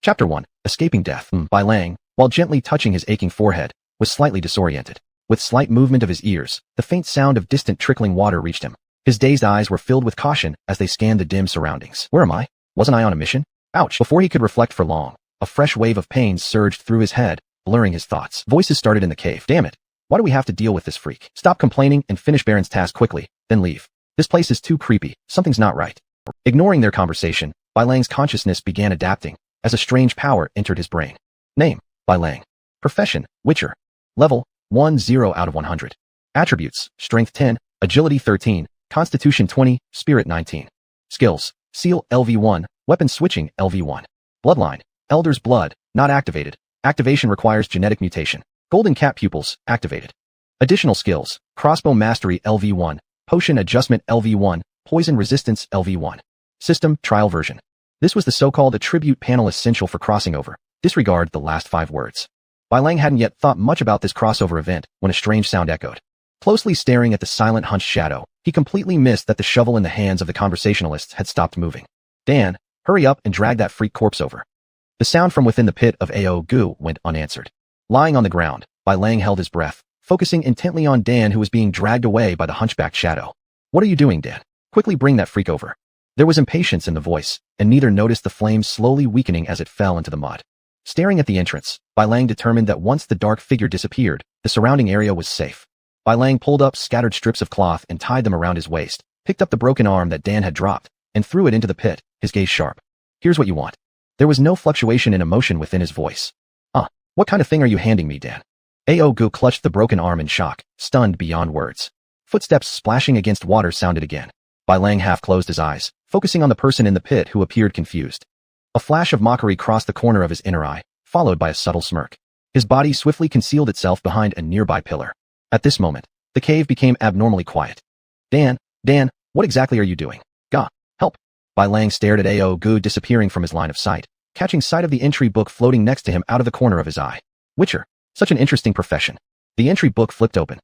Chapter 1. Escaping Death. Bai Lang, while gently touching his aching forehead, was slightly disoriented. With slight movement of his ears, the faint sound of distant trickling water reached him. His dazed eyes were filled with caution as they scanned the dim surroundings. Where am I? Wasn't I on a mission? Ouch! Before he could reflect for long, a fresh wave of pain surged through his head, blurring his thoughts. Voices started in the cave. Damn it! Why do we have to deal with this freak? Stop complaining and finish Baron's task quickly, then leave. This place is too creepy. Something's not right. Ignoring their conversation, Bai Lang's consciousness began adapting as a strange power entered his brain. Name: Bai Lang. Profession: Witcher. Level: 10 out of 100. Attributes: Strength 10, Agility 13, Constitution 20, Spirit 19. Skills: Seal LV1, Weapon Switching LV1. Bloodline: Elder's Blood, not activated. Activation requires genetic mutation. Golden Cat Pupils, activated. Additional skills: Crossbow Mastery LV1, Potion Adjustment LV1, Poison Resistance LV1. System: Trial version. This was the so-called attribute panel essential for crossing over. Disregard the last 5 words. Bai Lang hadn't yet thought much about this crossover event when a strange sound echoed. Closely staring at the silent hunched shadow, he completely missed that the shovel in the hands of the conversationalists had stopped moving. Dan, hurry up and drag that freak corpse over. The sound from within the pit of Ao Gu went unanswered. Lying on the ground, Bai Lang held his breath, focusing intently on Dan, who was being dragged away by the hunchbacked shadow. What are you doing, Dan? Quickly bring that freak over. There was impatience in the voice, and neither noticed the flames slowly weakening as it fell into the mud. Staring at the entrance, Bai Lang determined that once the dark figure disappeared, the surrounding area was safe. Bai Lang pulled up scattered strips of cloth and tied them around his waist, picked up the broken arm that Dan had dropped, and threw it into the pit, his gaze sharp. Here's what you want. There was no fluctuation in emotion within his voice. What kind of thing are you handing me, Dan? Ao Gu clutched the broken arm in shock, stunned beyond words. Footsteps splashing against water sounded again. Bai Lang half closed his eyes, focusing on the person in the pit who appeared confused. A flash of mockery crossed the corner of his inner eye, followed by a subtle smirk. His body swiftly concealed itself behind a nearby pillar. At this moment, the cave became abnormally quiet. Dan, what exactly are you doing? Gah, help. Bai Lang stared at Ao Gu disappearing from his line of sight, catching sight of the entry book floating next to him out of the corner of his eye. Witcher, such an interesting profession. The entry book flipped open.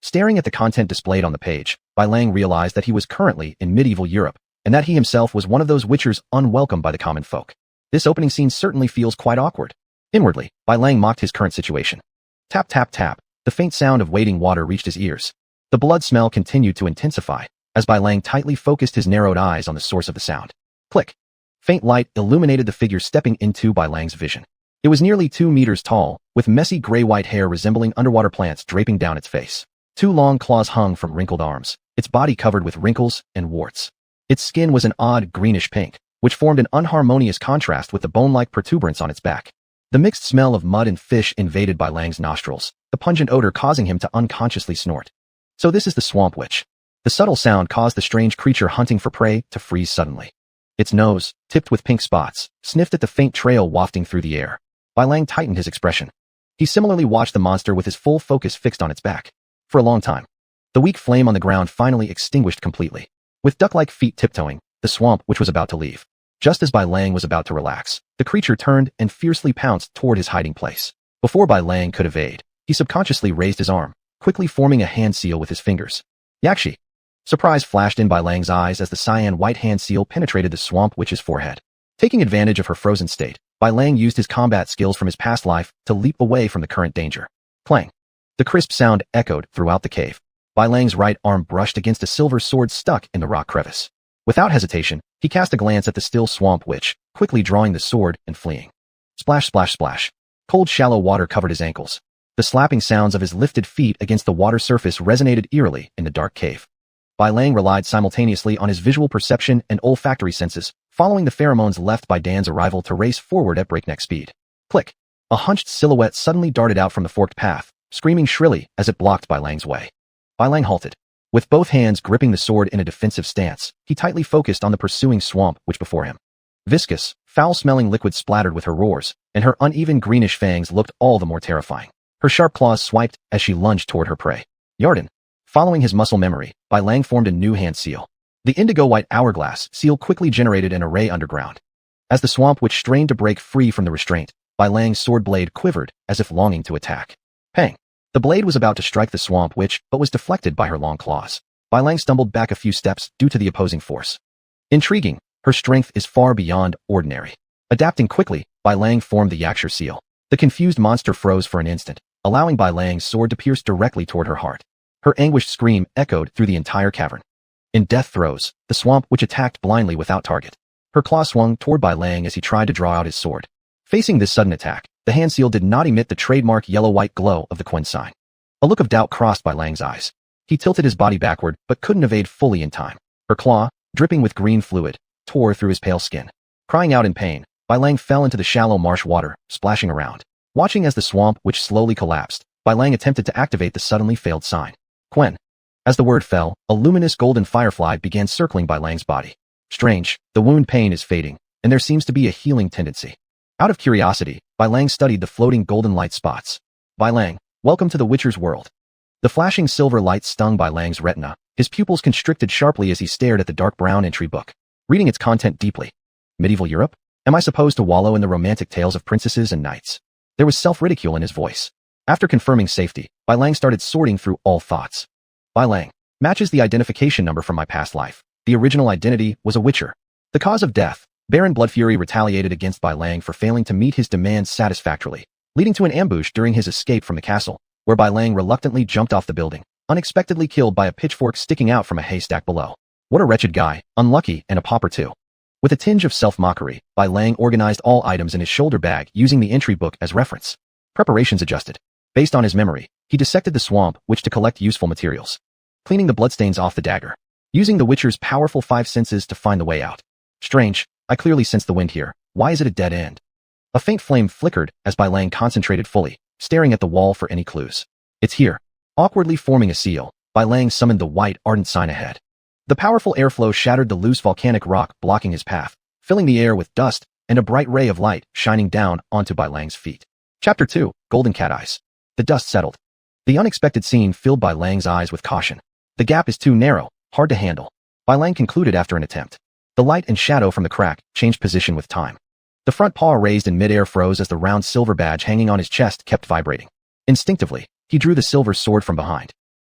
Staring at the content displayed on the page, Bai Lang realized that he was currently in medieval Europe, and that he himself was one of those Witchers unwelcome by the common folk. This opening scene certainly feels quite awkward. Inwardly, Bai Lang mocked his current situation. Tap tap tap, the faint sound of wading water reached his ears. The blood smell continued to intensify, as Bai Lang tightly focused his narrowed eyes on the source of the sound. Click. Faint light illuminated the figure stepping into Bai Lang's vision. It was nearly 2 meters tall, with messy gray-white hair resembling underwater plants draping down its face. 2 long claws hung from wrinkled arms, its body covered with wrinkles and warts. Its skin was an odd greenish pink, which formed an unharmonious contrast with the bone-like protuberance on its back. The mixed smell of mud and fish invaded Bai Lang's nostrils, the pungent odor causing him to unconsciously snort. So this is the swamp witch. The subtle sound caused the strange creature hunting for prey to freeze suddenly. Its nose, tipped with pink spots, sniffed at the faint trail wafting through the air. Bai Lang tightened his expression. He similarly watched the monster with his full focus fixed on its back. For a long time. The weak flame on the ground finally extinguished completely. With duck-like feet tiptoeing, the swamp witch was about to leave. Just as Bai Lang was about to relax, the creature turned and fiercely pounced toward his hiding place. Before Bai Lang could evade, he subconsciously raised his arm, quickly forming a hand seal with his fingers. Yakshi! Surprise flashed in Bai Lang's eyes as the cyan white hand seal penetrated the swamp witch's forehead. Taking advantage of her frozen state, Bai Lang used his combat skills from his past life to leap away from the current danger. Clang! The crisp sound echoed throughout the cave. Bai Lang's right arm brushed against a silver sword stuck in the rock crevice. Without hesitation, he cast a glance at the still swamp witch, quickly drawing the sword and fleeing. Splash, splash, splash. Cold, shallow water covered his ankles. The slapping sounds of his lifted feet against the water surface resonated eerily in the dark cave. Bai Lang relied simultaneously on his visual perception and olfactory senses, following the pheromones left by Dan's arrival to race forward at breakneck speed. Click. A hunched silhouette suddenly darted out from the forked path, screaming shrilly as it blocked Bai Lang's way. Bai Lang halted. With both hands gripping the sword in a defensive stance, he tightly focused on the pursuing swamp witch before him. Viscous, foul-smelling liquid splattered with her roars, and her uneven greenish fangs looked all the more terrifying. Her sharp claws swiped as she lunged toward her prey. Yarden. Following his muscle memory, Bai Lang formed a new hand seal. The indigo-white hourglass seal quickly generated an array underground. As the swamp witch strained to break free from the restraint, Bai Lang's sword blade quivered as if longing to attack. Pang! The blade was about to strike the swamp witch, but was deflected by her long claws. Bai Lang stumbled back a few steps due to the opposing force. Intriguing, her strength is far beyond ordinary. Adapting quickly, Bai Lang formed the Yakshur seal. The confused monster froze for an instant, allowing Bai Lang's sword to pierce directly toward her heart. Her anguished scream echoed through the entire cavern. In death throes, the swamp which attacked blindly without target. Her claw swung toward Bai Lang as he tried to draw out his sword. Facing this sudden attack, the hand seal did not emit the trademark yellow-white glow of the Quen sign. A look of doubt crossed Bai Lang's eyes. He tilted his body backward but couldn't evade fully in time. Her claw, dripping with green fluid, tore through his pale skin. Crying out in pain, Bai Lang fell into the shallow marsh water, splashing around. Watching as the swamp which slowly collapsed, Bai Lang attempted to activate the suddenly failed sign. Quen. As the word fell, a luminous golden firefly began circling Bai Lang's body. Strange, the wound pain is fading, and there seems to be a healing tendency. Out of curiosity, Bai Lang studied the floating golden light spots. Bai Lang, welcome to the Witcher's world. The flashing silver light stung Bai Lang's retina. His pupils constricted sharply as he stared at the dark brown entry book, reading its content deeply. Medieval Europe? Am I supposed to wallow in the romantic tales of princesses and knights? There was self-ridicule in his voice. After confirming safety, Bai Lang started sorting through all thoughts. Bai Lang matches the identification number from my past life. The original identity was a witcher. The cause of death. Baron Bloodfury retaliated against Bai Lang for failing to meet his demands satisfactorily, leading to an ambush during his escape from the castle, where Bai Lang reluctantly jumped off the building, unexpectedly killed by a pitchfork sticking out from a haystack below. What a wretched guy, unlucky and a pauper too. With a tinge of self-mockery, Bai Lang organized all items in his shoulder bag using the entry book as reference. Preparations adjusted. Based on his memory, he dissected the swamp which to collect useful materials. Cleaning the bloodstains off the dagger. Using the Witcher's powerful 5 senses to find the way out. Strange, I clearly sense the wind here. Why is it a dead end? A faint flame flickered as Bai Lang concentrated fully, staring at the wall for any clues. It's here. Awkwardly forming a seal, Bai Lang summoned the white ardent sign ahead. The powerful airflow shattered the loose volcanic rock blocking his path, filling the air with dust and a bright ray of light shining down onto Bai Lang's feet. Chapter 2, Golden Cat Eyes. The dust settled. The unexpected scene filled Bai Lang's eyes with caution. The gap is too narrow, hard to handle. Bai Lang concluded after an attempt. The light and shadow from the crack changed position with time. The front paw raised in midair froze as the round silver badge hanging on his chest kept vibrating. Instinctively, he drew the silver sword from behind.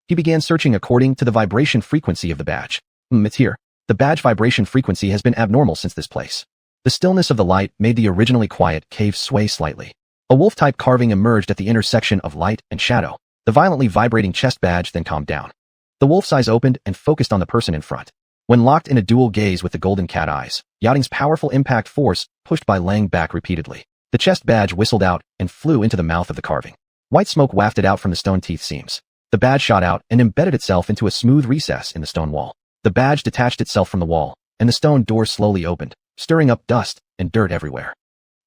He began searching according to the vibration frequency of the badge. It's here. The badge vibration frequency has been abnormal since this place. The stillness of the light made the originally quiet cave sway slightly. A wolf-type carving emerged at the intersection of light and shadow. The violently vibrating chest badge then calmed down. The wolf's eyes opened and focused on the person in front. When locked in a dual gaze with the golden cat eyes, Yachting's powerful impact force pushed Bai Lang back repeatedly. The chest badge whistled out and flew into the mouth of the carving. White smoke wafted out from the stone teeth seams. The badge shot out and embedded itself into a smooth recess in the stone wall. The badge detached itself from the wall, and the stone door slowly opened, stirring up dust and dirt everywhere.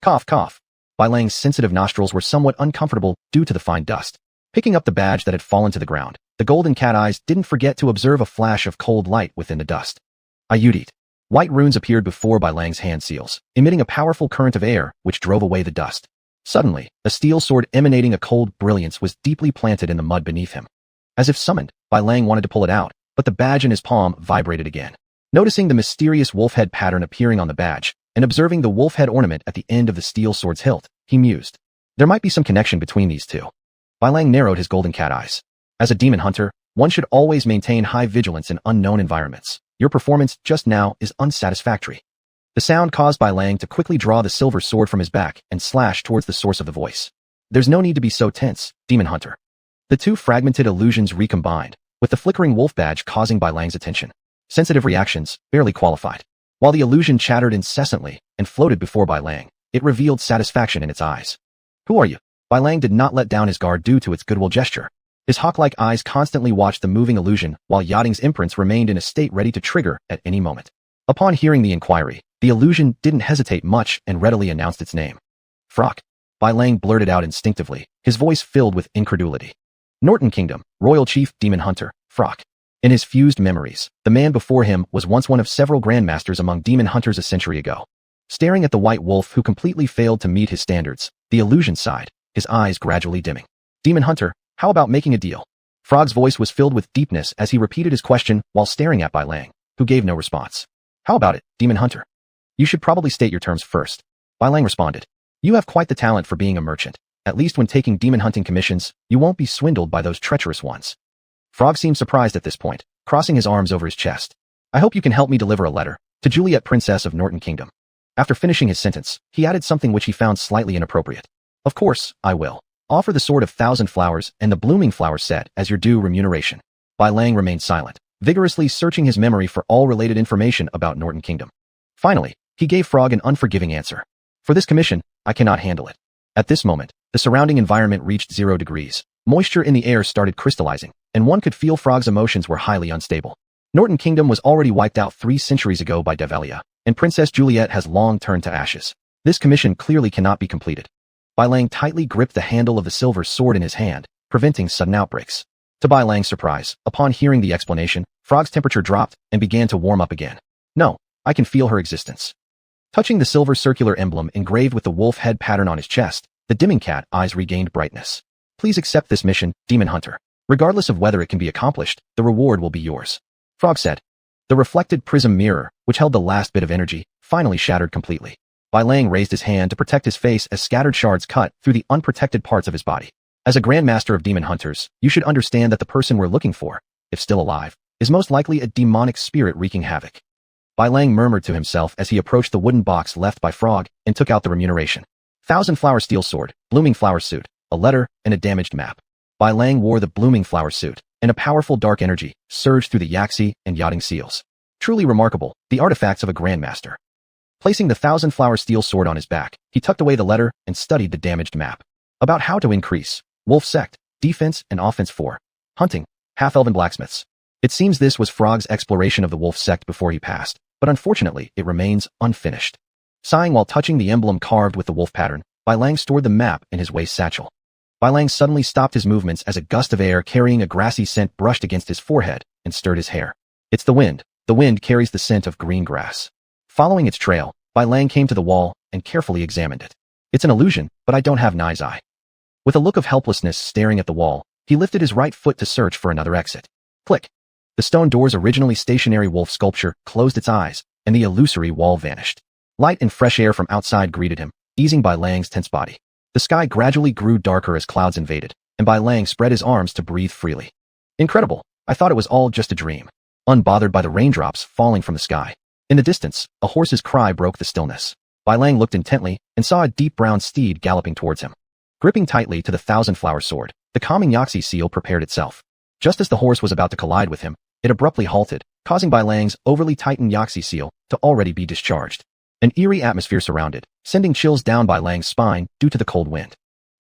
Cough, cough. Bai Lang's sensitive nostrils were somewhat uncomfortable due to the fine dust. Picking up the badge that had fallen to the ground, the golden cat eyes didn't forget to observe a flash of cold light within the dust. Ayudit. White runes appeared before Bai Lang's hand seals, emitting a powerful current of air which drove away the dust. Suddenly, a steel sword emanating a cold brilliance was deeply planted in the mud beneath him. As if summoned, Bai Lang wanted to pull it out, but the badge in his palm vibrated again. Noticing the mysterious wolf head pattern appearing on the badge, and observing the wolf head ornament at the end of the steel sword's hilt, he mused. There might be some connection between these two. Bai Lang narrowed his golden cat eyes. As a demon hunter, one should always maintain high vigilance in unknown environments. Your performance just now is unsatisfactory. The sound caused Bai Lang to quickly draw the silver sword from his back and slash towards the source of the voice. There's no need to be so tense, demon hunter. The two fragmented illusions recombined, with the flickering wolf badge causing Bai Lang's attention. Sensitive reactions, barely qualified. While the illusion chattered incessantly and floated before Bai Lang, it revealed satisfaction in its eyes. Who are you? Bai Lang did not let down his guard due to its goodwill gesture. His hawk-like eyes constantly watched the moving illusion while Yachting's imprints remained in a state ready to trigger at any moment. Upon hearing the inquiry, the illusion didn't hesitate much and readily announced its name. Frock. Bai Lang blurted out instinctively, his voice filled with incredulity. Norton Kingdom, Royal Chief Demon Hunter, Frock. In his fused memories, the man before him was once one of several grandmasters among demon hunters a century ago. Staring at the white wolf who completely failed to meet his standards, the illusion sighed, his eyes gradually dimming. Demon Hunter, how about making a deal? Frog's voice was filled with deepness as he repeated his question while staring at Bai Lang, who gave no response. How about it, Demon Hunter? You should probably state your terms first. Bai Lang responded. You have quite the talent for being a merchant. At least when taking demon hunting commissions, you won't be swindled by those treacherous ones. Frog seemed surprised at this point, crossing his arms over his chest. I hope you can help me deliver a letter to Juliet, Princess of Norton Kingdom. After finishing his sentence, he added something which he found slightly inappropriate. Of course, I will. Offer the Sword of Thousand Flowers and the Blooming Flower set as your due remuneration. Bai Lang remained silent, vigorously searching his memory for all related information about Norton Kingdom. Finally, he gave Frog an unforgiving answer. For this commission, I cannot handle it. At this moment, the surrounding environment reached 0 degrees. Moisture in the air started crystallizing, and one could feel Frog's emotions were highly unstable. Norton Kingdom was already wiped out 3 centuries ago by Develia, and Princess Juliet has long turned to ashes. This commission clearly cannot be completed. Bai Lang tightly gripped the handle of the silver sword in his hand, preventing sudden outbreaks. To Bai Lang's surprise, upon hearing the explanation, Frog's temperature dropped and began to warm up again. No, I can feel her existence. Touching the silver circular emblem engraved with the wolf head pattern on his chest, the dimming cat eyes regained brightness. Please accept this mission, Demon Hunter. Regardless of whether it can be accomplished, the reward will be yours. Frog said. The reflected prism mirror, which held the last bit of energy, finally shattered completely. Bai Lang raised his hand to protect his face as scattered shards cut through the unprotected parts of his body. As a grandmaster of demon hunters, you should understand that the person we're looking for, if still alive, is most likely a demonic spirit wreaking havoc. Bai Lang murmured to himself as he approached the wooden box left by Frog and took out the remuneration. Thousand Flower Steel Sword, Blooming Flower Suit, a letter, and a damaged map. Bai Lang wore the Blooming Flower Suit, and a powerful dark energy surged through the Yaxi and Yachting seals. Truly remarkable, the artifacts of a grandmaster. Placing the Thousand Flower Steel Sword on his back, he tucked away the letter and studied the damaged map. About how to increase Wolf Sect, Defense and Offense 4. Hunting, Half-Elven Blacksmiths. It seems this was Frog's exploration of the Wolf Sect before he passed, but unfortunately it remains unfinished. Sighing while touching the emblem carved with the wolf pattern, Bai Lang stored the map in his waist satchel. Bai Lang suddenly stopped his movements as a gust of air carrying a grassy scent brushed against his forehead and stirred his hair. It's the wind. The wind carries the scent of green grass. Following its trail, Bai Lang came to the wall and carefully examined it. It's an illusion, but I don't have an eye's eye. With a look of helplessness staring at the wall, he lifted his right foot to search for another exit. Click. The stone door's originally stationary wolf sculpture closed its eyes, and the illusory wall vanished. Light and fresh air from outside greeted him, easing Bai Lang's tense body. The sky gradually grew darker as clouds invaded, and Bai Lang spread his arms to breathe freely. Incredible. I thought it was all just a dream. Unbothered by the raindrops falling from the sky. In the distance, a horse's cry broke the stillness. Bai Lang looked intently and saw a deep brown steed galloping towards him. Gripping tightly to the thousand-flower sword, the calming Yaxi seal prepared itself. Just as the horse was about to collide with him, it abruptly halted, causing Bai Lang's overly tightened Yaxi seal to already be discharged. An eerie atmosphere surrounded, sending chills down Bai Lang's spine due to the cold wind.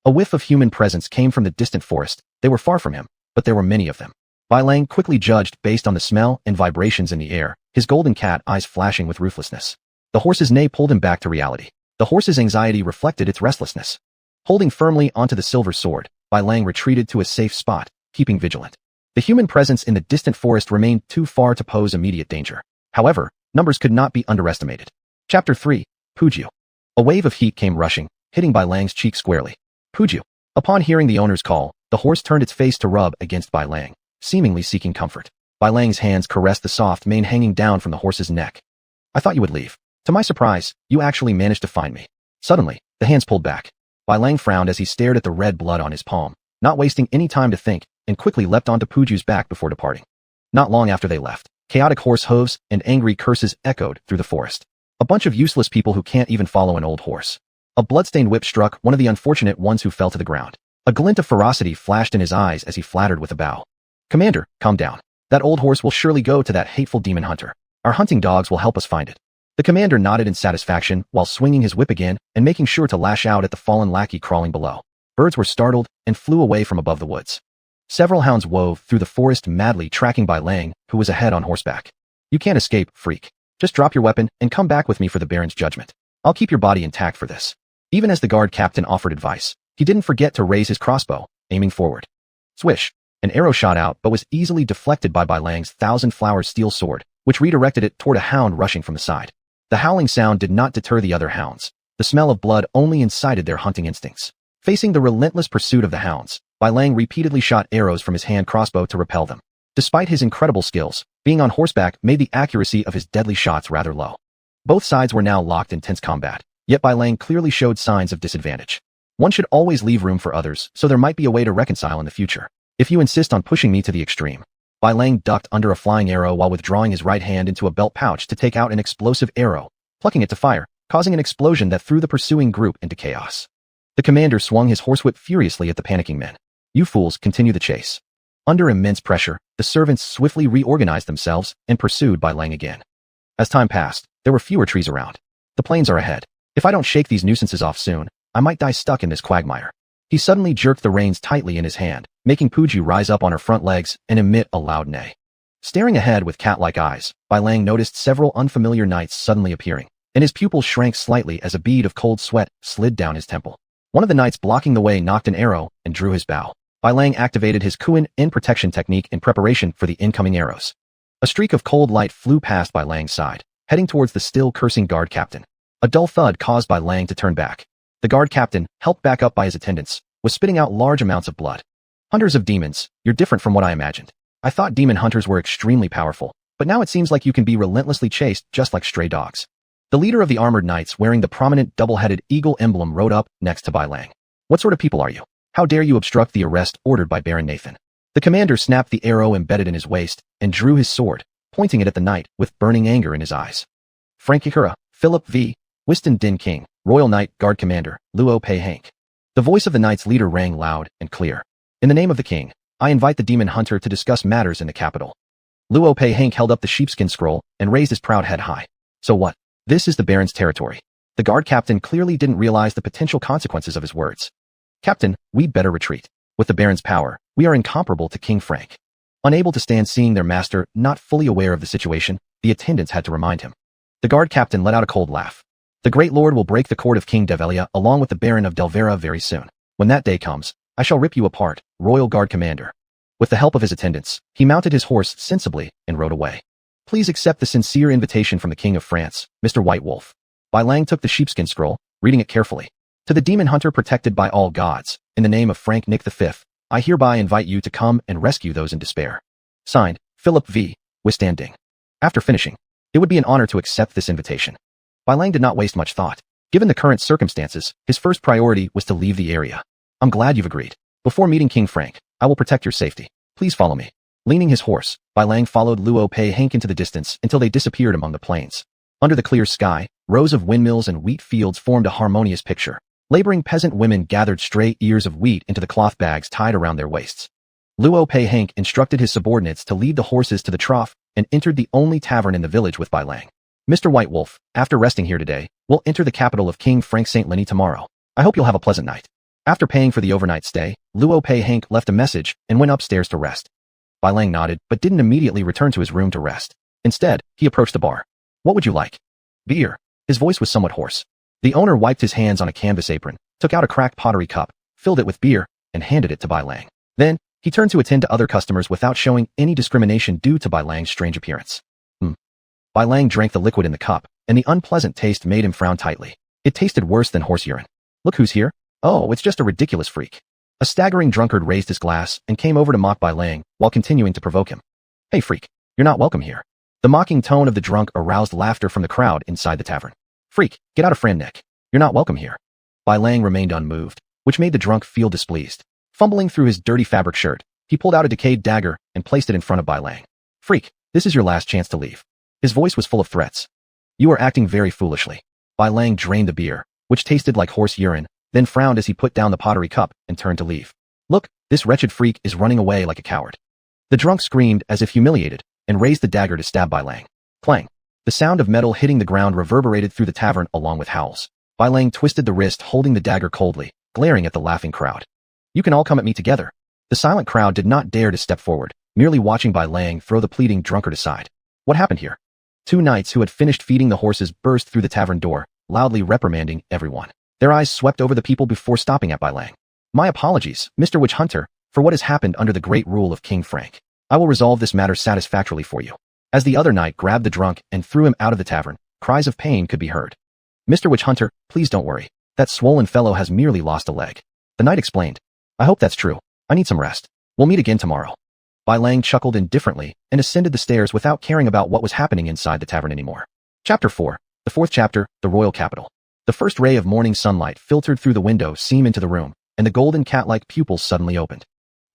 A whiff of human presence came from the distant forest. They were far from him, but there were many of them. Bai Lang quickly judged based on the smell and vibrations in the air, his golden cat eyes flashing with ruthlessness. The horse's neigh pulled him back to reality. The horse's anxiety reflected its restlessness. Holding firmly onto the silver sword, Bai Lang retreated to a safe spot, keeping vigilant. The human presence in the distant forest remained too far to pose immediate danger. However, numbers could not be underestimated. Chapter 3. Puju. A wave of heat came rushing, hitting Bai Lang's cheek squarely. Puju. Upon hearing the owner's call, the horse turned its face to rub against Bai Lang, seemingly seeking comfort. Bai Lang's hands caressed the soft mane hanging down from the horse's neck. I thought you would leave. To my surprise, you actually managed to find me. Suddenly, the hands pulled back. Bai Lang frowned as he stared at the red blood on his palm, not wasting any time to think, and quickly leapt onto Puju's back before departing. Not long after they left, chaotic horse hooves and angry curses echoed through the forest. A bunch of useless people who can't even follow an old horse. A bloodstained whip struck one of the unfortunate ones who fell to the ground. A glint of ferocity flashed in his eyes as he flattered with a bow. Commander, calm down. That old horse will surely go to that hateful demon hunter. Our hunting dogs will help us find it. The commander nodded in satisfaction while swinging his whip again and making sure to lash out at the fallen lackey crawling below. Birds were startled and flew away from above the woods. Several hounds wove through the forest madly tracking Bai Lang, who was ahead on horseback. You can't escape, freak. Just drop your weapon and come back with me for the Baron's judgment. I'll keep your body intact for this. Even as the guard captain offered advice, he didn't forget to raise his crossbow, aiming forward. Swish. An arrow shot out but was easily deflected by Bai Lang's thousand-flower steel sword, which redirected it toward a hound rushing from the side. The howling sound did not deter the other hounds. The smell of blood only incited their hunting instincts. Facing the relentless pursuit of the hounds, Bai Lang repeatedly shot arrows from his hand crossbow to repel them. Despite his incredible skills, being on horseback made the accuracy of his deadly shots rather low. Both sides were now locked in tense combat, yet Bai Lang clearly showed signs of disadvantage. One should always leave room for others, so there might be a way to reconcile in the future. If you insist on pushing me to the extreme. Bai Lang ducked under a flying arrow while withdrawing his right hand into a belt pouch to take out an explosive arrow. Plucking it to fire, causing an explosion that threw the pursuing group into chaos. The commander swung his horsewhip furiously at the panicking men. You fools, continue the chase. Under immense pressure, the servants swiftly reorganized themselves and pursued Bai Lang again. As time passed, there were fewer trees around. The plains are ahead. If I don't shake these nuisances off soon, I might die stuck in this quagmire. He suddenly jerked the reins tightly in his hand, making Puji rise up on her front legs and emit a loud neigh. Staring ahead with cat-like eyes, Bai Lang noticed several unfamiliar knights suddenly appearing, and his pupils shrank slightly as a bead of cold sweat slid down his temple. One of the knights blocking the way knocked an arrow and drew his bow. Bai Lang activated his Kuan Yin protection technique in preparation for the incoming arrows. A streak of cold light flew past Bai Lang's side, heading towards the still cursing guard captain. A dull thud caused Bai Lang to turn back. The guard captain, helped back up by his attendants, was spitting out large amounts of blood. Hunters of demons, you're different from what I imagined. I thought demon hunters were extremely powerful, but now it seems like you can be relentlessly chased just like stray dogs. The leader of the armored knights wearing the prominent double-headed eagle emblem rode up next to Bai Lang. What sort of people are you? How dare you obstruct the arrest ordered by Baron Nathan? The commander snapped the arrow embedded in his waist and drew his sword, pointing it at the knight with burning anger in his eyes. Frank Ikura, Philip V. Wystan Din King, Royal Knight Guard Commander, Luo Pei Hank. The voice of the knight's leader rang loud and clear. In the name of the king, I invite the demon hunter to discuss matters in the capital. Luo Pei Hank held up the sheepskin scroll and raised his proud head high. So what? This is the Baron's territory. The guard captain clearly didn't realize the potential consequences of his words. Captain, we'd better retreat. With the Baron's power, we are incomparable to King Frank. Unable to stand seeing their master not fully aware of the situation, the attendants had to remind him. The guard captain let out a cold laugh. The great lord will break the court of King Develia along with the Baron of Delvera very soon. When that day comes, I shall rip you apart, Royal Guard Commander. With the help of his attendants, he mounted his horse sensibly and rode away. Please accept the sincere invitation from the King of France, Mr. White Wolf. Bai Lang took the sheepskin scroll, reading it carefully. To the demon hunter protected by all gods, in the name of Frank Nick V, I hereby invite you to come and rescue those in despair. Signed, Philip V. Wystan Din. After finishing, it would be an honor to accept this invitation. Bai Lang did not waste much thought. Given the current circumstances, his first priority was to leave the area. I'm glad you've agreed. Before meeting King Frank, I will protect your safety. Please follow me. Leaning his horse, Bai Lang followed Luo Pei Hank into the distance until they disappeared among the plains. Under the clear sky, rows of windmills and wheat fields formed a harmonious picture. Laboring peasant women gathered stray ears of wheat into the cloth bags tied around their waists. Luo Pei Hank instructed his subordinates to lead the horses to the trough and entered the only tavern in the village with Bai Lang. Mr. White Wolf, after resting here today, we'll enter the capital of King Frank St. Lenny tomorrow. I hope you'll have a pleasant night. After paying for the overnight stay, Luo Pei Hank left a message and went upstairs to rest. Bai Lang nodded but didn't immediately return to his room to rest. Instead, he approached the bar. What would you like? Beer. His voice was somewhat hoarse. The owner wiped his hands on a canvas apron, took out a cracked pottery cup, filled it with beer, and handed it to Bai Lang. Then, he turned to attend to other customers without showing any discrimination due to Bai Lang's strange appearance. Bai Lang drank the liquid in the cup, and the unpleasant taste made him frown tightly. It tasted worse than horse urine. Look who's here. Oh, it's just a ridiculous freak. A staggering drunkard raised his glass and came over to mock Bai Lang while continuing to provoke him. Hey freak, you're not welcome here. The mocking tone of the drunk aroused laughter from the crowd inside the tavern. Freak, get out of Fran Nick. You're not welcome here. Bai Lang remained unmoved, which made the drunk feel displeased. Fumbling through his dirty fabric shirt, he pulled out a decayed dagger and placed it in front of Bai Lang. Freak, this is your last chance to leave. His voice was full of threats. You are acting very foolishly. Bai Lang drained the beer, which tasted like horse urine, then frowned as he put down the pottery cup and turned to leave. Look, this wretched freak is running away like a coward. The drunk screamed as if humiliated and raised the dagger to stab Bai Lang. Clang. The sound of metal hitting the ground reverberated through the tavern along with howls. Bai Lang twisted the wrist holding the dagger coldly, glaring at the laughing crowd. You can all come at me together. The silent crowd did not dare to step forward, merely watching Bai Lang throw the pleading drunkard aside. What happened here? Two knights who had finished feeding the horses burst through the tavern door, loudly reprimanding everyone. Their eyes swept over the people before stopping at Bai Lang. My apologies, Mr. Witch Hunter, for what has happened under the great rule of King Frank. I will resolve this matter satisfactorily for you. As the other knight grabbed the drunk and threw him out of the tavern, cries of pain could be heard. Mr. Witch Hunter, please don't worry. That swollen fellow has merely lost a leg. The knight explained. I hope that's true. I need some rest. We'll meet again tomorrow. Bai Lang chuckled indifferently and ascended the stairs without caring about what was happening inside the tavern anymore. Chapter 4. The fourth chapter, the Royal Capital. The first ray of morning sunlight filtered through the window seam into the room, and the golden cat-like pupils suddenly opened.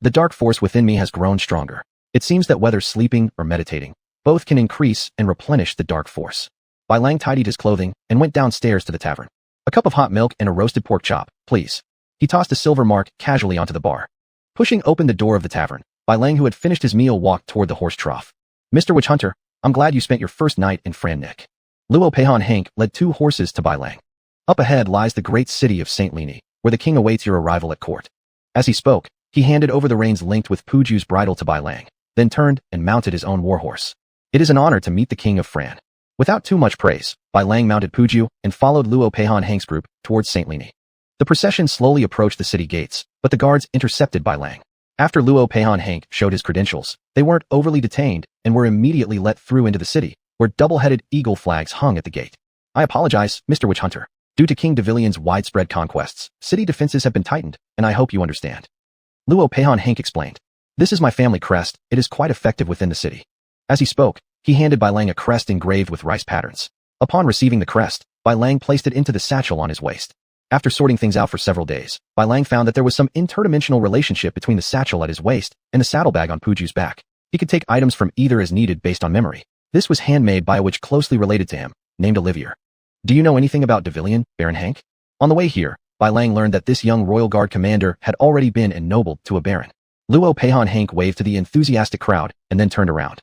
The dark force within me has grown stronger. It seems that whether sleeping or meditating, both can increase and replenish the dark force. Bai Lang tidied his clothing and went downstairs to the tavern. A cup of hot milk and a roasted pork chop, please. He tossed a silver mark casually onto the bar. Pushing open the door of the tavern, Bai Lang, who had finished his meal, walked toward the horse trough. Mr. Witch Hunter, I'm glad you spent your first night in Fran Nick. Luo Peihan Hank led 2 horses to Bai Lang. Up ahead lies the great city of St. Leni, where the king awaits your arrival at court. As he spoke, he handed over the reins linked with Puju's bridle to Bai Lang, then turned and mounted his own warhorse. It is an honor to meet the king of Fran. Without too much praise, Bai Lang mounted Puju and followed Luo Peihan Hank's group towards St. Leni. The procession slowly approached the city gates, but the guards intercepted Bai Lang. After Luo Peihan Hank showed his credentials, they weren't overly detained and were immediately let through into the city, where double-headed eagle flags hung at the gate. I apologize, Mr. Witch Hunter. Due to King Devillion's widespread conquests, city defenses have been tightened, and I hope you understand. Luo Peihan Hank explained. This is my family crest, it is quite effective within the city. As he spoke, he handed Bai Lang a crest engraved with rice patterns. Upon receiving the crest, Bai Lang placed it into the satchel on his waist. After sorting things out for several days, Bai Lang found that there was some interdimensional relationship between the satchel at his waist and the saddlebag on Puju's back. He could take items from either as needed based on memory. This was handmade by a witch closely related to him, named Olivier. Do you know anything about Devillion, Baron Hank? On the way here, Bai Lang learned that this young royal guard commander had already been ennobled to a baron. Luo Peihan Hank waved to the enthusiastic crowd and then turned around.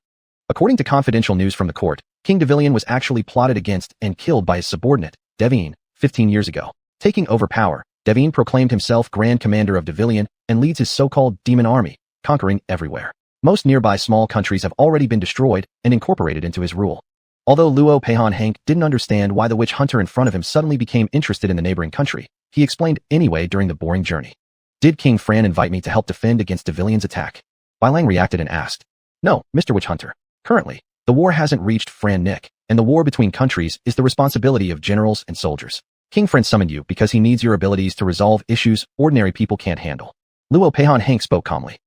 According to confidential news from the court, King Devillion was actually plotted against and killed by his subordinate, Devine, 15 years ago. Taking over power, Devine proclaimed himself Grand Commander of Devillion and leads his so-called demon army, conquering everywhere. Most nearby small countries have already been destroyed and incorporated into his rule. Although Luo Peihan Hank didn't understand why the witch hunter in front of him suddenly became interested in the neighboring country, he explained anyway during the boring journey. Did King Fran invite me to help defend against Devillion's attack? Bai Lang reacted and asked. No, Mr. Witch Hunter. Currently, the war hasn't reached Fran Nick, and the war between countries is the responsibility of generals and soldiers. King Fran summoned you because he needs your abilities to resolve issues ordinary people can't handle. Luo Peihan Hank spoke calmly.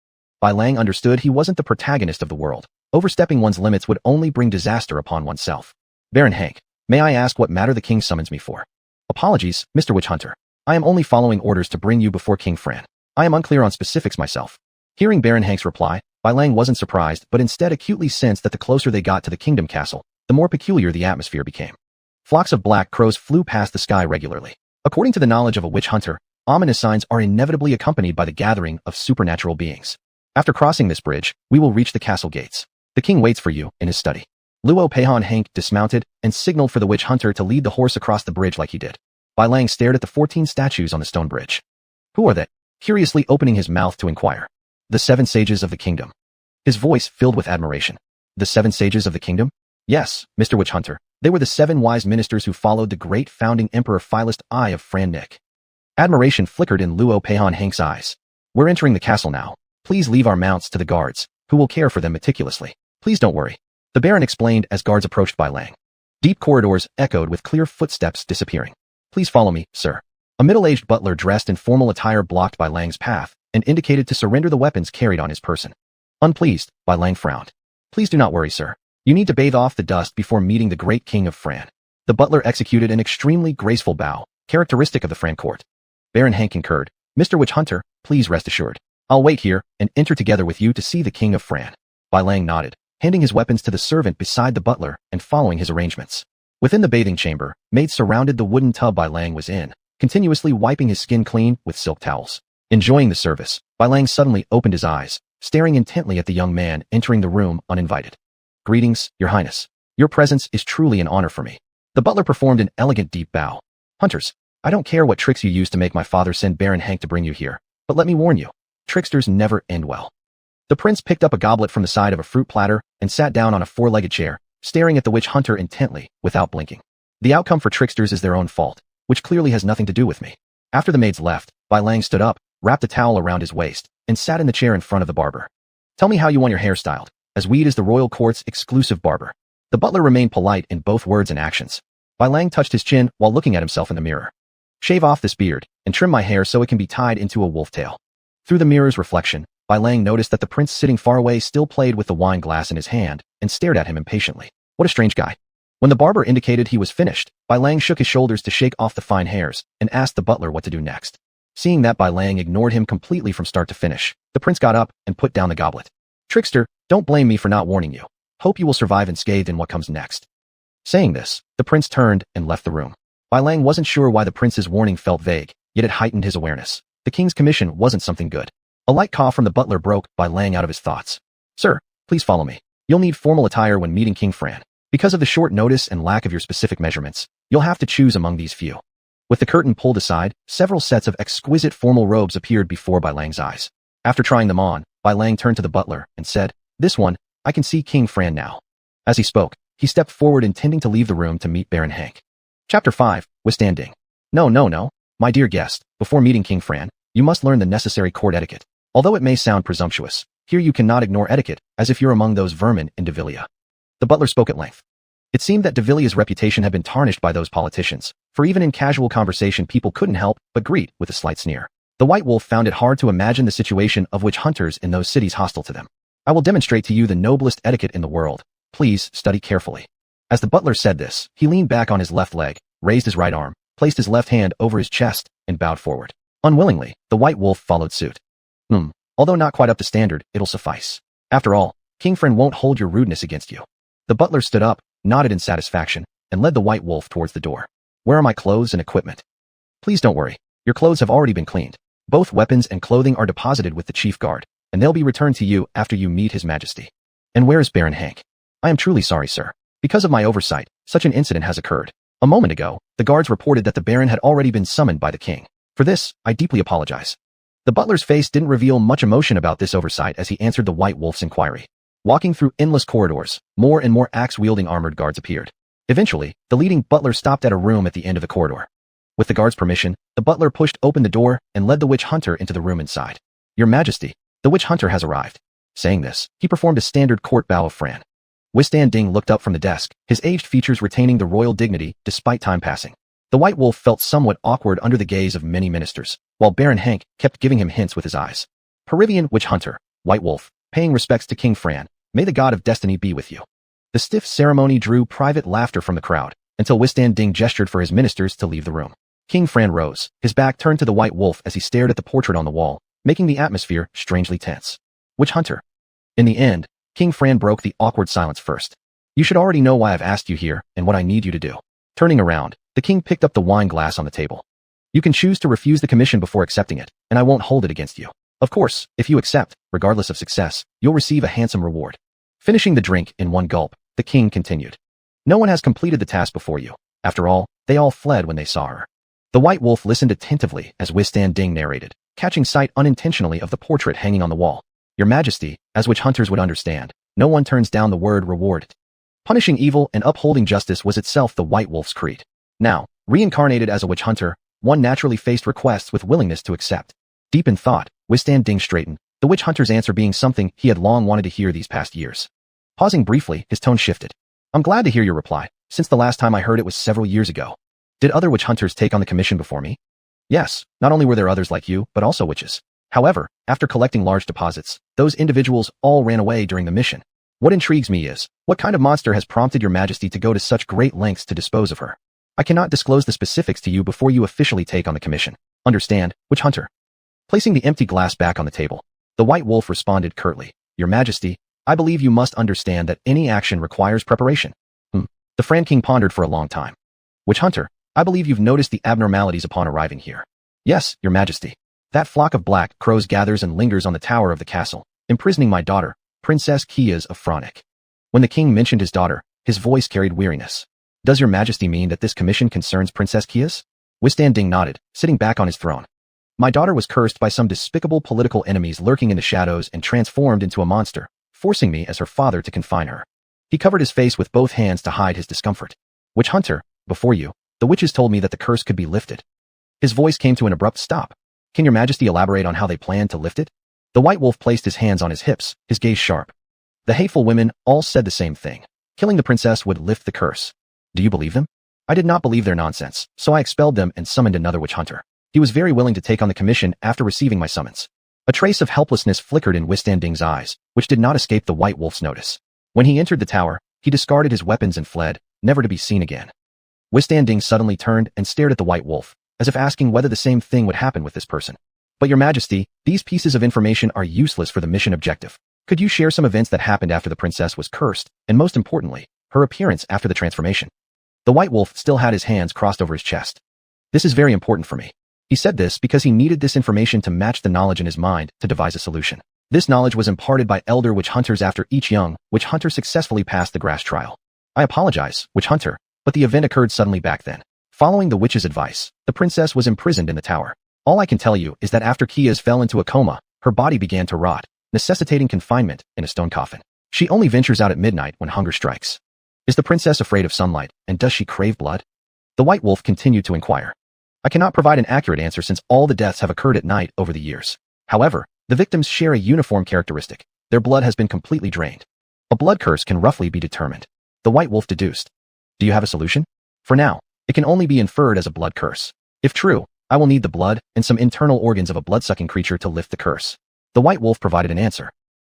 Bai Lang understood he wasn't the protagonist of the world. Overstepping one's limits would only bring disaster upon oneself. Baron Hank, may I ask what matter the king summons me for? Apologies, Mr. Witch Hunter. I am only following orders to bring you before King Fran. I am unclear on specifics myself. Hearing Baron Hank's reply, Bai Lang wasn't surprised but instead acutely sensed that the closer they got to the kingdom castle, the more peculiar the atmosphere became. Flocks of black crows flew past the sky regularly. According to the knowledge of a witch hunter, ominous signs are inevitably accompanied by the gathering of supernatural beings. After crossing this bridge, we will reach the castle gates. The king waits for you in his study. Luo Peihan Hank dismounted and signaled for the witch hunter to lead the horse across the bridge like he did. Bai Lang stared at the 14 statues on the stone bridge. Who are they? Curiously opening his mouth to inquire. The 7 sages of the kingdom. His voice filled with admiration. The 7 sages of the kingdom? Yes, Mr. Witch Hunter. They were the 7 wise ministers who followed the great founding Emperor Philist I of Fran Nick. Admiration flickered in Luo Peihan Hank's eyes. We're entering the castle now. Please leave our mounts to the guards, who will care for them meticulously. Please don't worry. The Baron explained as guards approached Bai Lang. Deep corridors echoed with clear footsteps disappearing. Please follow me, sir. A middle-aged butler dressed in formal attire blocked Bai Lang's path and indicated to surrender the weapons carried on his person. Unpleased, Bai Lang frowned. Please do not worry, sir. You need to bathe off the dust before meeting the great king of Fran. The butler executed an extremely graceful bow, characteristic of the Fran court. Baron Hank concurred. Mr. Witch Hunter, please rest assured. I'll wait here and enter together with you to see the king of Fran. Bai Lang nodded, handing his weapons to the servant beside the butler and following his arrangements. Within the bathing chamber, maids surrounded the wooden tub Bai Lang was in, continuously wiping his skin clean with silk towels. Enjoying the service, Bai Lang suddenly opened his eyes, staring intently at the young man entering the room uninvited. Greetings, Your Highness. Your presence is truly an honor for me. The butler performed an elegant deep bow. Hunters, I don't care what tricks you used to make my father send Baron Hank to bring you here, but let me warn you, tricksters never end well. The prince picked up a goblet from the side of a fruit platter and sat down on a 4-legged chair, staring at the witch hunter intently, without blinking. The outcome for tricksters is their own fault, which clearly has nothing to do with me. After the maids left, Bai Lang stood up, wrapped a towel around his waist, and sat in the chair in front of the barber. Tell me how you want your hair styled, as Weed is the royal court's exclusive barber. The butler remained polite in both words and actions. Bai Lang touched his chin while looking at himself in the mirror. Shave off this beard, and trim my hair so it can be tied into a wolf tail. Through the mirror's reflection, Bai Lang noticed that the prince sitting far away still played with the wine glass in his hand and stared at him impatiently. What a strange guy. When the barber indicated he was finished, Bai Lang shook his shoulders to shake off the fine hairs and asked the butler what to do next. Seeing that Bai Lang ignored him completely from start to finish, the prince got up and put down the goblet. Trickster, don't blame me for not warning you. Hope you will survive unscathed in what comes next. Saying this, the prince turned and left the room. Bai Lang wasn't sure why the prince's warning felt vague, yet it heightened his awareness. The king's commission wasn't something good. A light cough from the butler broke Bai Lang out of his thoughts. Sir, please follow me. You'll need formal attire when meeting King Fran. Because of the short notice and lack of your specific measurements, you'll have to choose among these few. With the curtain pulled aside, several sets of exquisite formal robes appeared before Bai Lang's eyes. After trying them on, Bai Lang turned to the butler and said, "This one, I can see King Fran now." As he spoke, he stepped forward intending to leave the room to meet Baron Hank. Chapter 5, Withstanding. No, my dear guest, before meeting King Fran, you must learn the necessary court etiquette. Although it may sound presumptuous, here you cannot ignore etiquette, as if you're among those vermin in Devillia. The butler spoke at length. It seemed that Devillia's reputation had been tarnished by those politicians, for even in casual conversation people couldn't help but greet with a slight sneer. The White Wolf found it hard to imagine the situation of witch hunters in those cities hostile to them. "I will demonstrate to you the noblest etiquette in the world. Please study carefully." As the butler said this, he leaned back on his left leg, raised his right arm, placed his left hand over his chest, and bowed forward. Unwillingly, the White Wolf followed suit. Although not quite up to standard, it'll suffice. After all, King Fran won't hold your rudeness against you. The butler stood up, nodded in satisfaction, and led the White Wolf towards the door. "Where are my clothes and equipment?" "Please don't worry. Your clothes have already been cleaned. Both weapons and clothing are deposited with the chief guard, and they'll be returned to you after you meet His Majesty." "And where is Baron Hank?" "I am truly sorry, sir. Because of my oversight, such an incident has occurred. A moment ago, the guards reported that the Baron had already been summoned by the king. For this, I deeply apologize." The butler's face didn't reveal much emotion about this oversight as he answered the White Wolf's inquiry. Walking through endless corridors, more and more axe-wielding armored guards appeared. Eventually, the leading butler stopped at a room at the end of the corridor. With the guard's permission, the butler pushed open the door and led the witch hunter into the room inside. "Your Majesty, the witch hunter has arrived." Saying this, he performed a standard court bow of Fran. Withstanding looked up from the desk, his aged features retaining the royal dignity despite time passing. The White Wolf felt somewhat awkward under the gaze of many ministers, while Baron Hank kept giving him hints with his eyes. "Perivian witch hunter, White Wolf, paying respects to King Fran, may the god of destiny be with you." The stiff ceremony drew private laughter from the crowd, until Withstanding gestured for his ministers to leave the room. King Fran rose, his back turned to the White Wolf as he stared at the portrait on the wall, making the atmosphere strangely tense. "Witch hunter." In the end, King Fran broke the awkward silence first. "You should already know why I've asked you here and what I need you to do." Turning around, the king picked up the wine glass on the table. "You can choose to refuse the commission before accepting it, and I won't hold it against you. Of course, if you accept, regardless of success, you'll receive a handsome reward." Finishing the drink in one gulp, the king continued. "No one has completed the task before you. After all, they all fled when they saw her." The White Wolf listened attentively as Withstanding narrated, catching sight unintentionally of the portrait hanging on the wall. "Your Majesty, as witch hunters would understand, no one turns down the word reward. Punishing evil and upholding justice was itself the White Wolf's creed. Now, reincarnated as a witch hunter, one naturally faced requests with willingness to accept. Deep in thought, Withstanding straightened, the witch hunter's answer being something he had long wanted to hear these past years. Pausing briefly, his tone shifted. "I'm glad to hear your reply, since the last time I heard it was several years ago. Did other witch hunters take on the commission before me?" "Yes, not only were there others like you, but also witches. However, after collecting large deposits, those individuals all ran away during the mission. What intrigues me is, what kind of monster has prompted your Majesty to go to such great lengths to dispose of her? I cannot disclose the specifics to you before you officially take on the commission. Understand, witch hunter?" Placing the empty glass back on the table, the White Wolf responded curtly, "Your Majesty, I believe you must understand that any action requires preparation." The Fran King pondered for a long time. "Witch hunter, I believe you've noticed the abnormalities upon arriving here." "Yes, Your Majesty. That flock of black crows gathers and lingers on the tower of the castle, imprisoning my daughter, Princess Kias of Fronic." When the king mentioned his daughter, his voice carried weariness. "Does your Majesty mean that this commission concerns Princess Kias?" Withstanding nodded, sitting back on his throne. "My daughter was cursed by some despicable political enemies lurking in the shadows and transformed into a monster, forcing me as her father to confine her." He covered his face with both hands to hide his discomfort. "Witch hunter, before you, the witches told me that the curse could be lifted." His voice came to an abrupt stop. "Can your Majesty elaborate on how they plan to lift it?" The White Wolf placed his hands on his hips, his gaze sharp. "The hateful women all said the same thing. Killing the princess would lift the curse. Do you believe them?" "I did not believe their nonsense, so I expelled them and summoned another witch hunter. He was very willing to take on the commission after receiving my summons." A trace of helplessness flickered in Withstanding's eyes, which did not escape the White Wolf's notice. When he entered the tower, he discarded his weapons and fled, never to be seen again. Withstanding suddenly turned and stared at the White Wolf, as if asking whether the same thing would happen with this person. "But your Majesty, these pieces of information are useless for the mission objective. Could you share some events that happened after the princess was cursed, and most importantly, her appearance after the transformation. The White Wolf still had his hands crossed over his chest. This is very important for me. He said this because he needed this information to match the knowledge in his mind to devise a solution. This knowledge was imparted by elder witch hunters after each young witch hunter successfully passed the grass trial. I apologize, witch hunter, but the event occurred suddenly back then. Following the witch's advice, the princess was imprisoned in the tower. All I can tell you is that after Kia's fell into a coma, her body began to rot, necessitating confinement in a stone coffin. She only ventures out at midnight when hunger strikes. Is the princess afraid of sunlight, and does she crave blood? The White Wolf continued to inquire. I cannot provide an accurate answer since all the deaths have occurred at night over the years. However, the victims share a uniform characteristic. Their blood has been completely drained. A blood curse can roughly be determined. The White Wolf deduced. Do you have a solution? For now, it can only be inferred as a blood curse. If true, I will need the blood and some internal organs of a blood-sucking creature to lift the curse. The White Wolf provided an answer.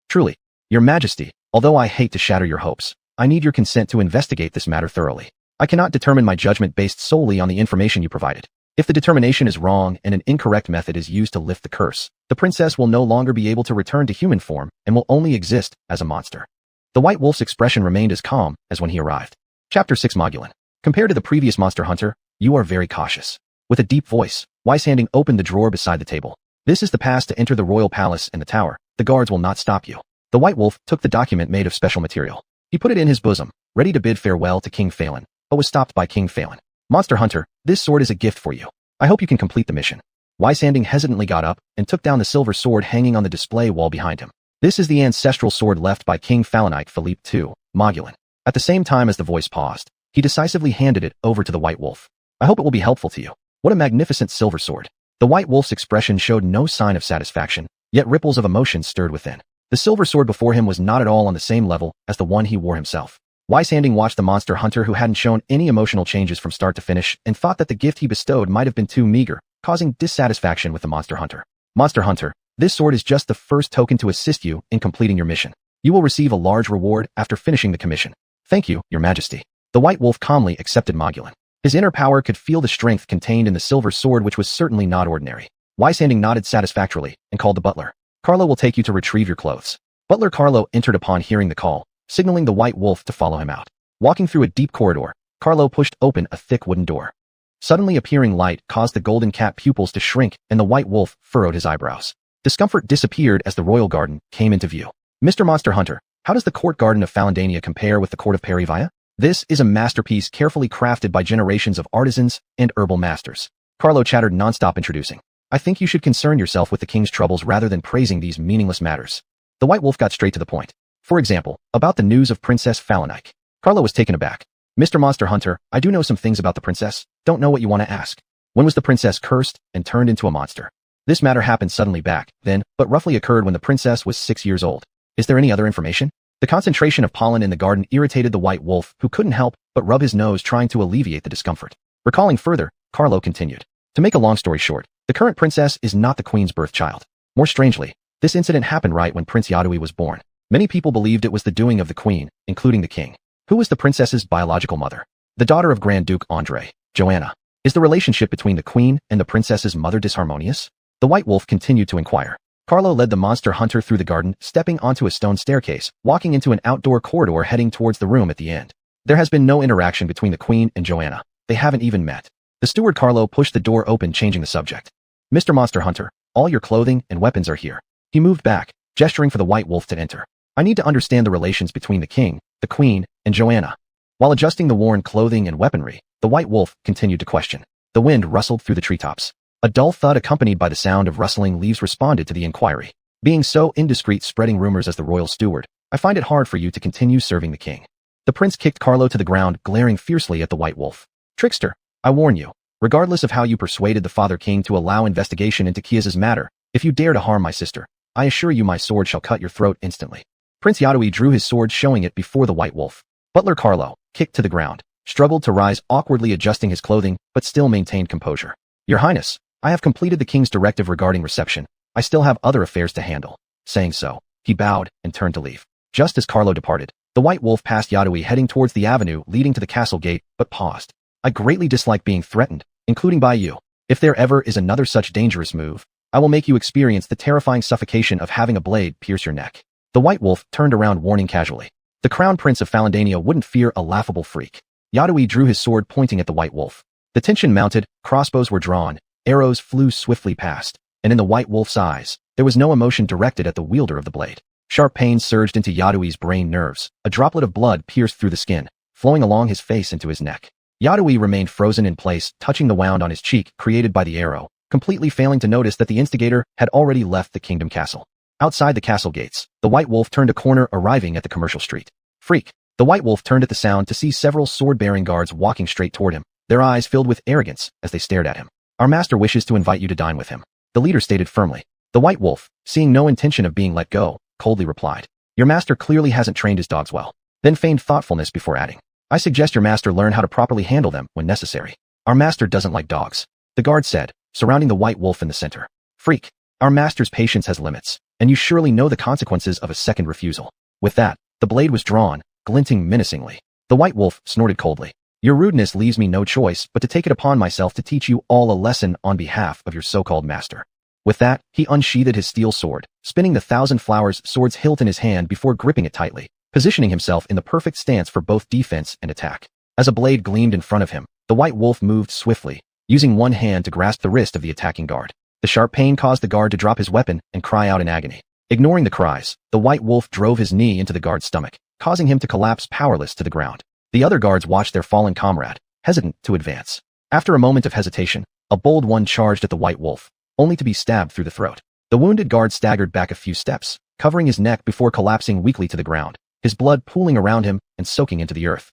Truly, Your Majesty, although I hate to shatter your hopes, I need your consent to investigate this matter thoroughly. I cannot determine my judgment based solely on the information you provided. If the determination is wrong and an incorrect method is used to lift the curse, the princess will no longer be able to return to human form and will only exist as a monster. The White Wolf's expression remained as calm as when he arrived. Chapter 6 Mogulan. Compared to the previous monster hunter, you are very cautious. With a deep voice, Weishanding opened the drawer beside the table. This is the pass to enter the royal palace and the tower. The guards will not stop you. The White Wolf took the document made of special material. He put it in his bosom, ready to bid farewell to King Phelan, but was stopped by King Phelan. Monster hunter, this sword is a gift for you. I hope you can complete the mission. Weishanding hesitantly got up and took down the silver sword hanging on the display wall behind him. This is the ancestral sword left by King Phalanite Philippe II, Mogulan. At the same time as the voice paused, he decisively handed it over to the White Wolf. I hope it will be helpful to you. What a magnificent silver sword. The White Wolf's expression showed no sign of satisfaction, yet ripples of emotion stirred within. The silver sword before him was not at all on the same level as the one he wore himself. Weishanding watched the monster hunter who hadn't shown any emotional changes from start to finish and thought that the gift he bestowed might have been too meager, causing dissatisfaction with the monster hunter. Monster hunter, this sword is just the first token to assist you in completing your mission. You will receive a large reward after finishing the commission. Thank you, Your Majesty. The White Wolf calmly accepted Mogulan. His inner power could feel the strength contained in the silver sword, which was certainly not ordinary. Weishanding nodded satisfactorily and called the butler. Carlo will take you to retrieve your clothes. Butler Carlo entered upon hearing the call, signaling the White Wolf to follow him out. Walking through a deep corridor, Carlo pushed open a thick wooden door. Suddenly appearing light caused the golden cat pupils to shrink and the White Wolf furrowed his eyebrows. Discomfort disappeared as the royal garden came into view. Mr. Monster Hunter, how does the court garden of Falandania compare with the court of Perivia? This is a masterpiece carefully crafted by generations of artisans and herbal masters. Carlo chattered nonstop introducing. I think you should concern yourself with the king's troubles rather than praising these meaningless matters. The White Wolf got straight to the point. For example, about the news of Princess Phalanike. Carlo was taken aback. Mr. Monster Hunter, I do know some things about the princess. Don't know what you want to ask. When was the princess cursed and turned into a monster? This matter happened suddenly back then, but roughly occurred when the princess was 6 years old. Is there any other information? The concentration of pollen in the garden irritated the White Wolf, who couldn't help but rub his nose trying to alleviate the discomfort. Recalling further, Carlo continued. To make a long story short, the current princess is not the queen's birth child. More strangely, this incident happened right when Prince Yadui was born. Many people believed it was the doing of the queen, including the king. Who was the princess's biological mother? The daughter of Grand Duke Andre, Joanna. Is the relationship between the queen and the princess's mother disharmonious? The White Wolf continued to inquire. Carlo led the monster hunter through the garden, stepping onto a stone staircase, walking into an outdoor corridor heading towards the room at the end. There has been no interaction between the queen and Joanna. They haven't even met. The steward Carlo pushed the door open, changing the subject. Mr. Monster Hunter, all your clothing and weapons are here. He moved back, gesturing for the White Wolf to enter. I need to understand the relations between the king, the queen, and Joanna. While adjusting the worn clothing and weaponry, the White Wolf continued to question. The wind rustled through the treetops. A dull thud accompanied by the sound of rustling leaves responded to the inquiry. Being so indiscreet spreading rumors as the royal steward, I find it hard for you to continue serving the king. The prince kicked Carlo to the ground, glaring fiercely at the White Wolf. Trickster, I warn you, regardless of how you persuaded the father king to allow investigation into Kia's matter, if you dare to harm my sister, I assure you my sword shall cut your throat instantly. Prince Yadui drew his sword, showing it before the White Wolf. Butler Carlo, kicked to the ground, struggled to rise, awkwardly adjusting his clothing, but still maintained composure. Your Highness, I have completed the king's directive regarding reception. I still have other affairs to handle. Saying so, he bowed and turned to leave. Just as Carlo departed, the White Wolf passed Yadui heading towards the avenue leading to the castle gate, but paused. I greatly dislike being threatened, including by you. If there ever is another such dangerous move, I will make you experience the terrifying suffocation of having a blade pierce your neck. The White Wolf turned around, warning casually. The crown prince of Falandania wouldn't fear a laughable freak. Yadui drew his sword pointing at the white wolf. The tension mounted, crossbows were drawn, arrows flew swiftly past, and in the white wolf's eyes, there was no emotion directed at the wielder of the blade. Sharp pain surged into Yadui's brain nerves. A droplet of blood pierced through the skin, flowing along his face into his neck. Yadui remained frozen in place, touching the wound on his cheek created by the arrow, completely failing to notice that the instigator had already left the kingdom castle. Outside the castle gates, the white wolf turned a corner, arriving at the commercial street. Freak! The white wolf turned at the sound to see several sword-bearing guards walking straight toward him, their eyes filled with arrogance as they stared at him. Our master wishes to invite you to dine with him, the leader stated firmly. The white wolf, seeing no intention of being let go, coldly replied. Your master clearly hasn't trained his dogs well. Then feigned thoughtfulness before adding. I suggest your master learn how to properly handle them when necessary. Our master doesn't like dogs, the guard said, surrounding the white wolf in the center. Freak! Our master's patience has limits, and you surely know the consequences of a second refusal. With that, the blade was drawn, glinting menacingly. The white wolf snorted coldly. Your rudeness leaves me no choice but to take it upon myself to teach you all a lesson on behalf of your so-called master. With that, he unsheathed his steel sword, spinning the Thousand Flowers sword's hilt in his hand before gripping it tightly, positioning himself in the perfect stance for both defense and attack. As a blade gleamed in front of him, the white wolf moved swiftly, using one hand to grasp the wrist of the attacking guard. The sharp pain caused the guard to drop his weapon and cry out in agony. Ignoring the cries, the white wolf drove his knee into the guard's stomach, causing him to collapse powerless to the ground. The other guards watched their fallen comrade, hesitant to advance. After a moment of hesitation, a bold one charged at the white wolf, only to be stabbed through the throat. The wounded guard staggered back a few steps, covering his neck before collapsing weakly to the ground, his blood pooling around him and soaking into the earth.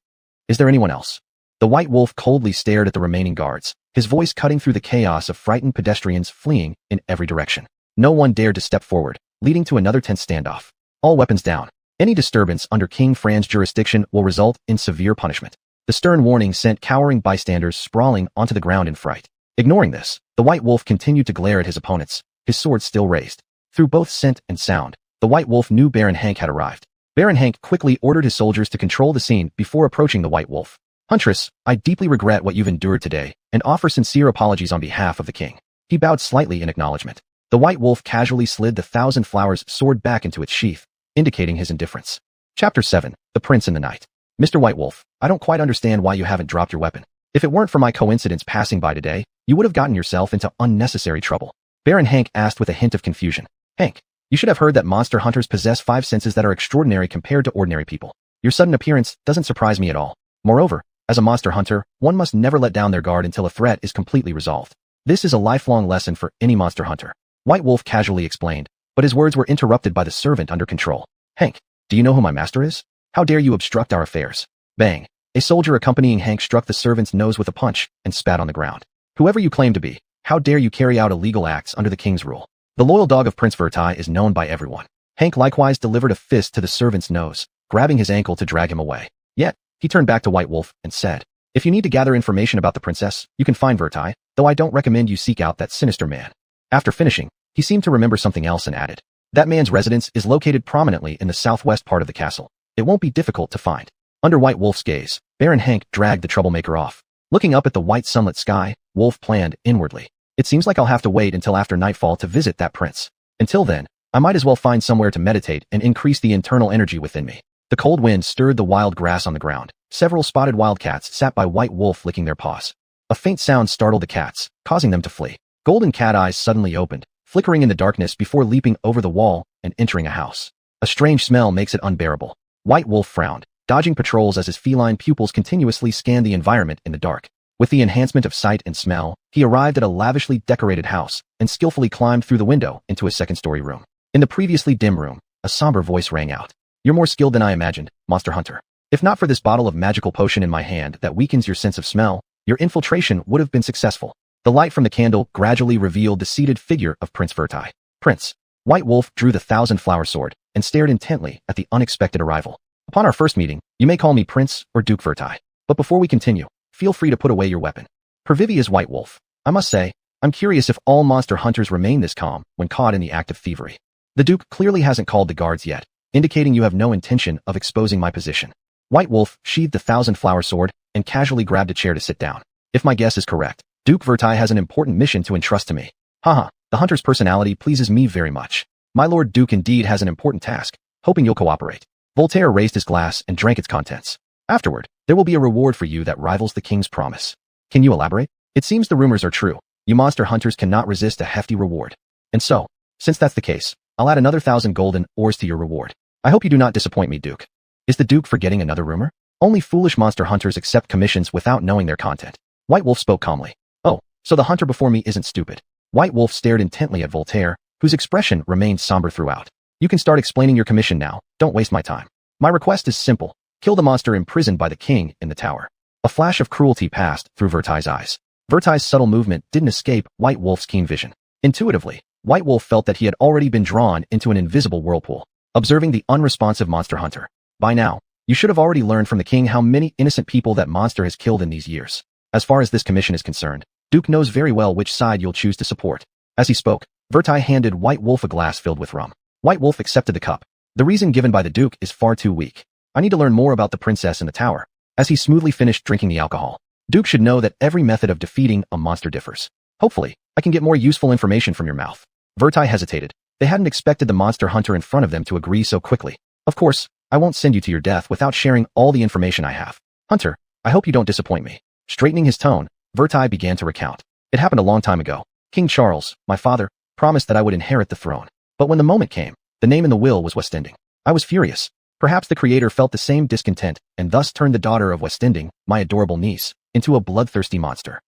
Is there anyone else? The white wolf coldly stared at the remaining guards, his voice cutting through the chaos of frightened pedestrians fleeing in every direction. No one dared to step forward, leading to another tense standoff. All weapons down. Any disturbance under King Fran's jurisdiction will result in severe punishment. The stern warning sent cowering bystanders sprawling onto the ground in fright. Ignoring this, the white wolf continued to glare at his opponents, his sword still raised. Through both scent and sound, the white wolf knew Baron Hank had arrived. Baron Hank quickly ordered his soldiers to control the scene before approaching the white wolf. Huntress, I deeply regret what you've endured today, and offer sincere apologies on behalf of the king. He bowed slightly in acknowledgement. The white wolf casually slid the Thousand Flowers sword back into its sheath, indicating his indifference. Chapter 7, The Prince in the Night. Mr. White Wolf, I don't quite understand why you haven't dropped your weapon. If it weren't for my coincidence passing by today, you would have gotten yourself into unnecessary trouble. Baron Hank asked with a hint of confusion. Hank, you should have heard that monster hunters possess 5 senses that are extraordinary compared to ordinary people. Your sudden appearance doesn't surprise me at all. Moreover, as a monster hunter, one must never let down their guard until a threat is completely resolved. This is a lifelong lesson for any monster hunter. White Wolf casually explained, but his words were interrupted by the servant under control. Hank, do you know who my master is? How dare you obstruct our affairs? Bang. A soldier accompanying Hank struck the servant's nose with a punch and spat on the ground. Whoever you claim to be, how dare you carry out illegal acts under the king's rule? The loyal dog of Prince Vertai is known by everyone. Hank likewise delivered a fist to the servant's nose, grabbing his ankle to drag him away. Yet, he turned back to White Wolf and said, if you need to gather information about the princess, you can find Vertai, though I don't recommend you seek out that sinister man. After finishing, he seemed to remember something else and added, that man's residence is located prominently in the southwest part of the castle. It won't be difficult to find. Under White Wolf's gaze, Baron Hank dragged the troublemaker off. Looking up at the white sunlit sky, Wolf planned inwardly. It seems like I'll have to wait until after nightfall to visit that prince. Until then, I might as well find somewhere to meditate and increase the internal energy within me. The cold wind stirred the wild grass on the ground. Several spotted wildcats sat by White Wolf licking their paws. A faint sound startled the cats, causing them to flee. Golden cat eyes suddenly opened, flickering in the darkness before leaping over the wall and entering a house. A strange smell makes it unbearable. White Wolf frowned, dodging patrols as his feline pupils continuously scanned the environment in the dark. With the enhancement of sight and smell, he arrived at a lavishly decorated house and skillfully climbed through the window into a second-story room. In the previously dim room, a somber voice rang out. You're more skilled than I imagined, monster hunter. If not for this bottle of magical potion in my hand that weakens your sense of smell, your infiltration would have been successful. The light from the candle gradually revealed the seated figure of Prince Vertai. Prince. White Wolf drew the thousand-flower sword and stared intently at the unexpected arrival. Upon our first meeting, you may call me Prince or Duke Vertai. But before we continue, feel free to put away your weapon. Pervivia's White Wolf. I must say, I'm curious if all monster hunters remain this calm when caught in the act of thievery. The Duke clearly hasn't called the guards yet, indicating you have no intention of exposing my position. White Wolf sheathed the thousand-flower sword and casually grabbed a chair to sit down. If my guess is correct, Duke Vertai has an important mission to entrust to me. Haha, the hunter's personality pleases me very much. My Lord Duke indeed has an important task, hoping you'll cooperate. Voltaire raised his glass and drank its contents. Afterward, there will be a reward for you that rivals the king's promise. Can you elaborate? It seems the rumors are true. You monster hunters cannot resist a hefty reward. And so, since that's the case, I'll add another 1,000 golden ores to your reward. I hope you do not disappoint me, Duke. Is the Duke forgetting another rumor? Only foolish monster hunters accept commissions without knowing their content. White Wolf spoke calmly. Oh, so the hunter before me isn't stupid. White Wolf stared intently at Voltaire, whose expression remained somber throughout. You can start explaining your commission now. Don't waste my time. My request is simple. Kill the monster imprisoned by the king in the tower. A flash of cruelty passed through Vertai's eyes. Vertai's subtle movement didn't escape White Wolf's keen vision. Intuitively, White Wolf felt that he had already been drawn into an invisible whirlpool, observing the unresponsive monster hunter. By now, you should have already learned from the king how many innocent people that monster has killed in these years. As far as this commission is concerned, Duke knows very well which side you'll choose to support. As he spoke, Vertai handed White Wolf a glass filled with rum. White Wolf accepted the cup. The reason given by the Duke is far too weak. I need to learn more about the princess in the tower. As he smoothly finished drinking the alcohol, Duke should know that every method of defeating a monster differs. Hopefully, I can get more useful information from your mouth. Vertai hesitated. They hadn't expected the monster hunter in front of them to agree so quickly. Of course, I won't send you to your death without sharing all the information I have. Hunter, I hope you don't disappoint me. Straightening his tone, Vertai began to recount. It happened a long time ago. King Charles, my father, promised that I would inherit the throne. But when the moment came, the name in the will was Westending. I was furious. Perhaps the creator felt the same discontent and thus turned the daughter of Westending, my adorable niece, into a bloodthirsty monster.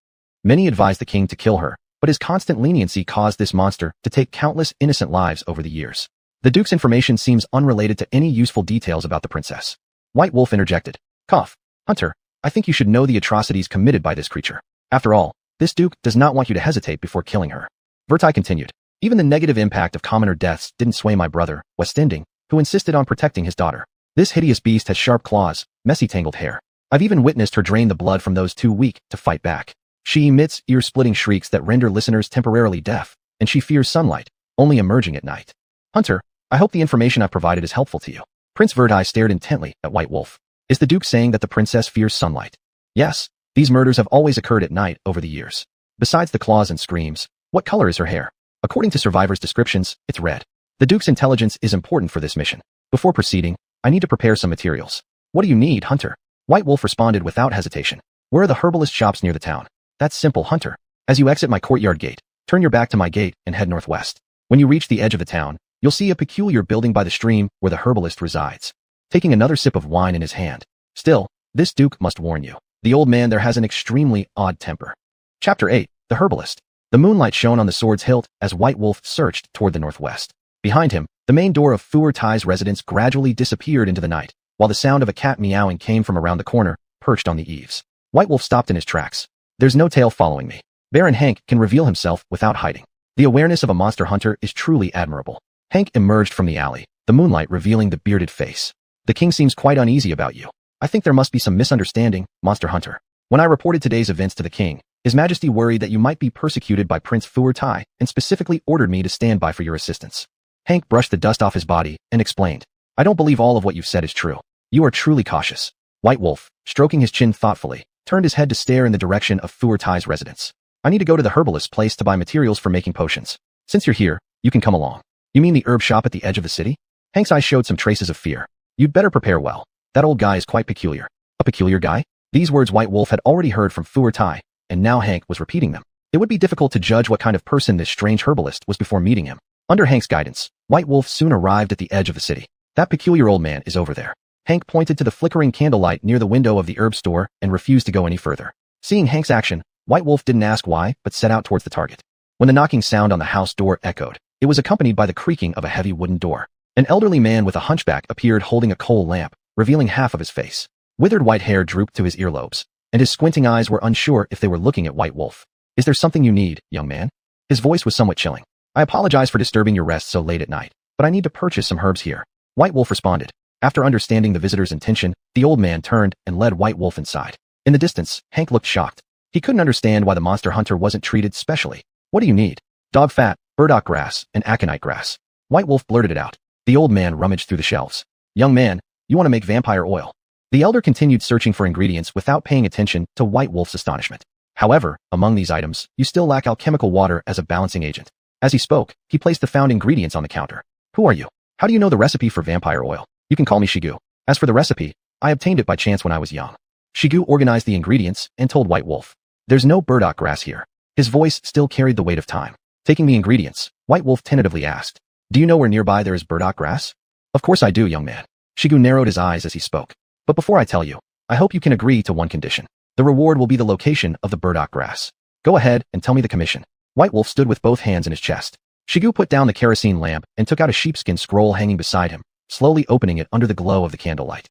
Many advised the king to kill her, but his constant leniency caused this monster to take countless innocent lives over the years. The Duke's information seems unrelated to any useful details about the princess. White Wolf interjected. Cough. Hunter, I think you should know the atrocities committed by this creature. After all, this Duke does not want you to hesitate before killing her. Vertai continued. Even the negative impact of commoner deaths didn't sway my brother, Westending, who insisted on protecting his daughter. This hideous beast has sharp claws, messy tangled hair. I've even witnessed her drain the blood from those too weak to fight back. She emits ear-splitting shrieks that render listeners temporarily deaf, and she fears sunlight, only emerging at night. Hunter, I hope the information I've provided is helpful to you. Prince Vertai stared intently at White Wolf. Is the Duke saying that the princess fears sunlight? Yes, these murders have always occurred at night over the years. Besides the claws and screams, what color is her hair? According to survivors' descriptions, it's red. The Duke's intelligence is important for this mission. Before proceeding, I need to prepare some materials. What do you need, Hunter? White Wolf responded without hesitation. Where are the herbalist shops near the town? That's simple, Hunter. As you exit my courtyard gate, turn your back to my gate and head northwest. When you reach the edge of the town, you'll see a peculiar building by the stream where the herbalist resides. Taking another sip of wine in his hand. Still, this Duke must warn you. The old man there has an extremely odd temper. Chapter 8, The Herbalist. The moonlight shone on the sword's hilt as White Wolf searched toward the northwest. Behind him, the main door of Vertai's residence gradually disappeared into the night, while the sound of a cat meowing came from around the corner, perched on the eaves. White Wolf stopped in his tracks. There's no tail following me. Baron Hank can reveal himself without hiding. The awareness of a monster hunter is truly admirable. Hank emerged from the alley, the moonlight revealing the bearded face. The king seems quite uneasy about you. I think there must be some misunderstanding, monster hunter. When I reported today's events to the king, His Majesty worried that you might be persecuted by Prince Vertai and specifically ordered me to stand by for your assistance. Hank brushed the dust off his body and explained. I don't believe all of what you've said is true. You are truly cautious. White Wolf, stroking his chin thoughtfully, turned his head to stare in the direction of Vertai's residence. I need to go to the herbalist's place to buy materials for making potions. Since you're here, you can come along. You mean the herb shop at the edge of the city? Hank's eyes showed some traces of fear. You'd better prepare well. That old guy is quite peculiar. A peculiar guy? These words White Wolf had already heard from Vertai, and now Hank was repeating them. It would be difficult to judge what kind of person this strange herbalist was before meeting him. Under Hank's guidance, White Wolf soon arrived at the edge of the city. That peculiar old man is over there. Hank pointed to the flickering candlelight near the window of the herb store and refused to go any further. Seeing Hank's action, White Wolf didn't ask why, but set out towards the target. When the knocking sound on the house door echoed, it was accompanied by the creaking of a heavy wooden door. An elderly man with a hunchback appeared holding a coal lamp, revealing half of his face. Withered white hair drooped to his earlobes, and his squinting eyes were unsure if they were looking at White Wolf. Is there something you need, young man? His voice was somewhat chilling. I apologize for disturbing your rest so late at night, but I need to purchase some herbs here. White Wolf responded. After understanding the visitor's intention, the old man turned and led White Wolf inside. In the distance, Hank looked shocked. He couldn't understand why the monster hunter wasn't treated specially. What do you need? Dog fat, burdock grass, and aconite grass. White Wolf blurted it out. The old man rummaged through the shelves. Young man, you want to make vampire oil. The elder continued searching for ingredients without paying attention to White Wolf's astonishment. However, among these items, you still lack alchemical water as a balancing agent. As he spoke, he placed the found ingredients on the counter. Who are you? How do you know the recipe for vampire oil? You can call me Shigu. As for the recipe, I obtained it by chance when I was young. Shigu organized the ingredients and told White Wolf. There's no burdock grass here. His voice still carried the weight of time. Taking the ingredients, White Wolf tentatively asked, Do you know where nearby there is burdock grass? Of course I do, young man. Shigu narrowed his eyes as he spoke. But before I tell you, I hope you can agree to one condition. The reward will be the location of the burdock grass. Go ahead and tell me the commission. White Wolf stood with both hands in his chest. Shigu put down the kerosene lamp and took out a sheepskin scroll hanging beside him, slowly opening it under the glow of the candlelight.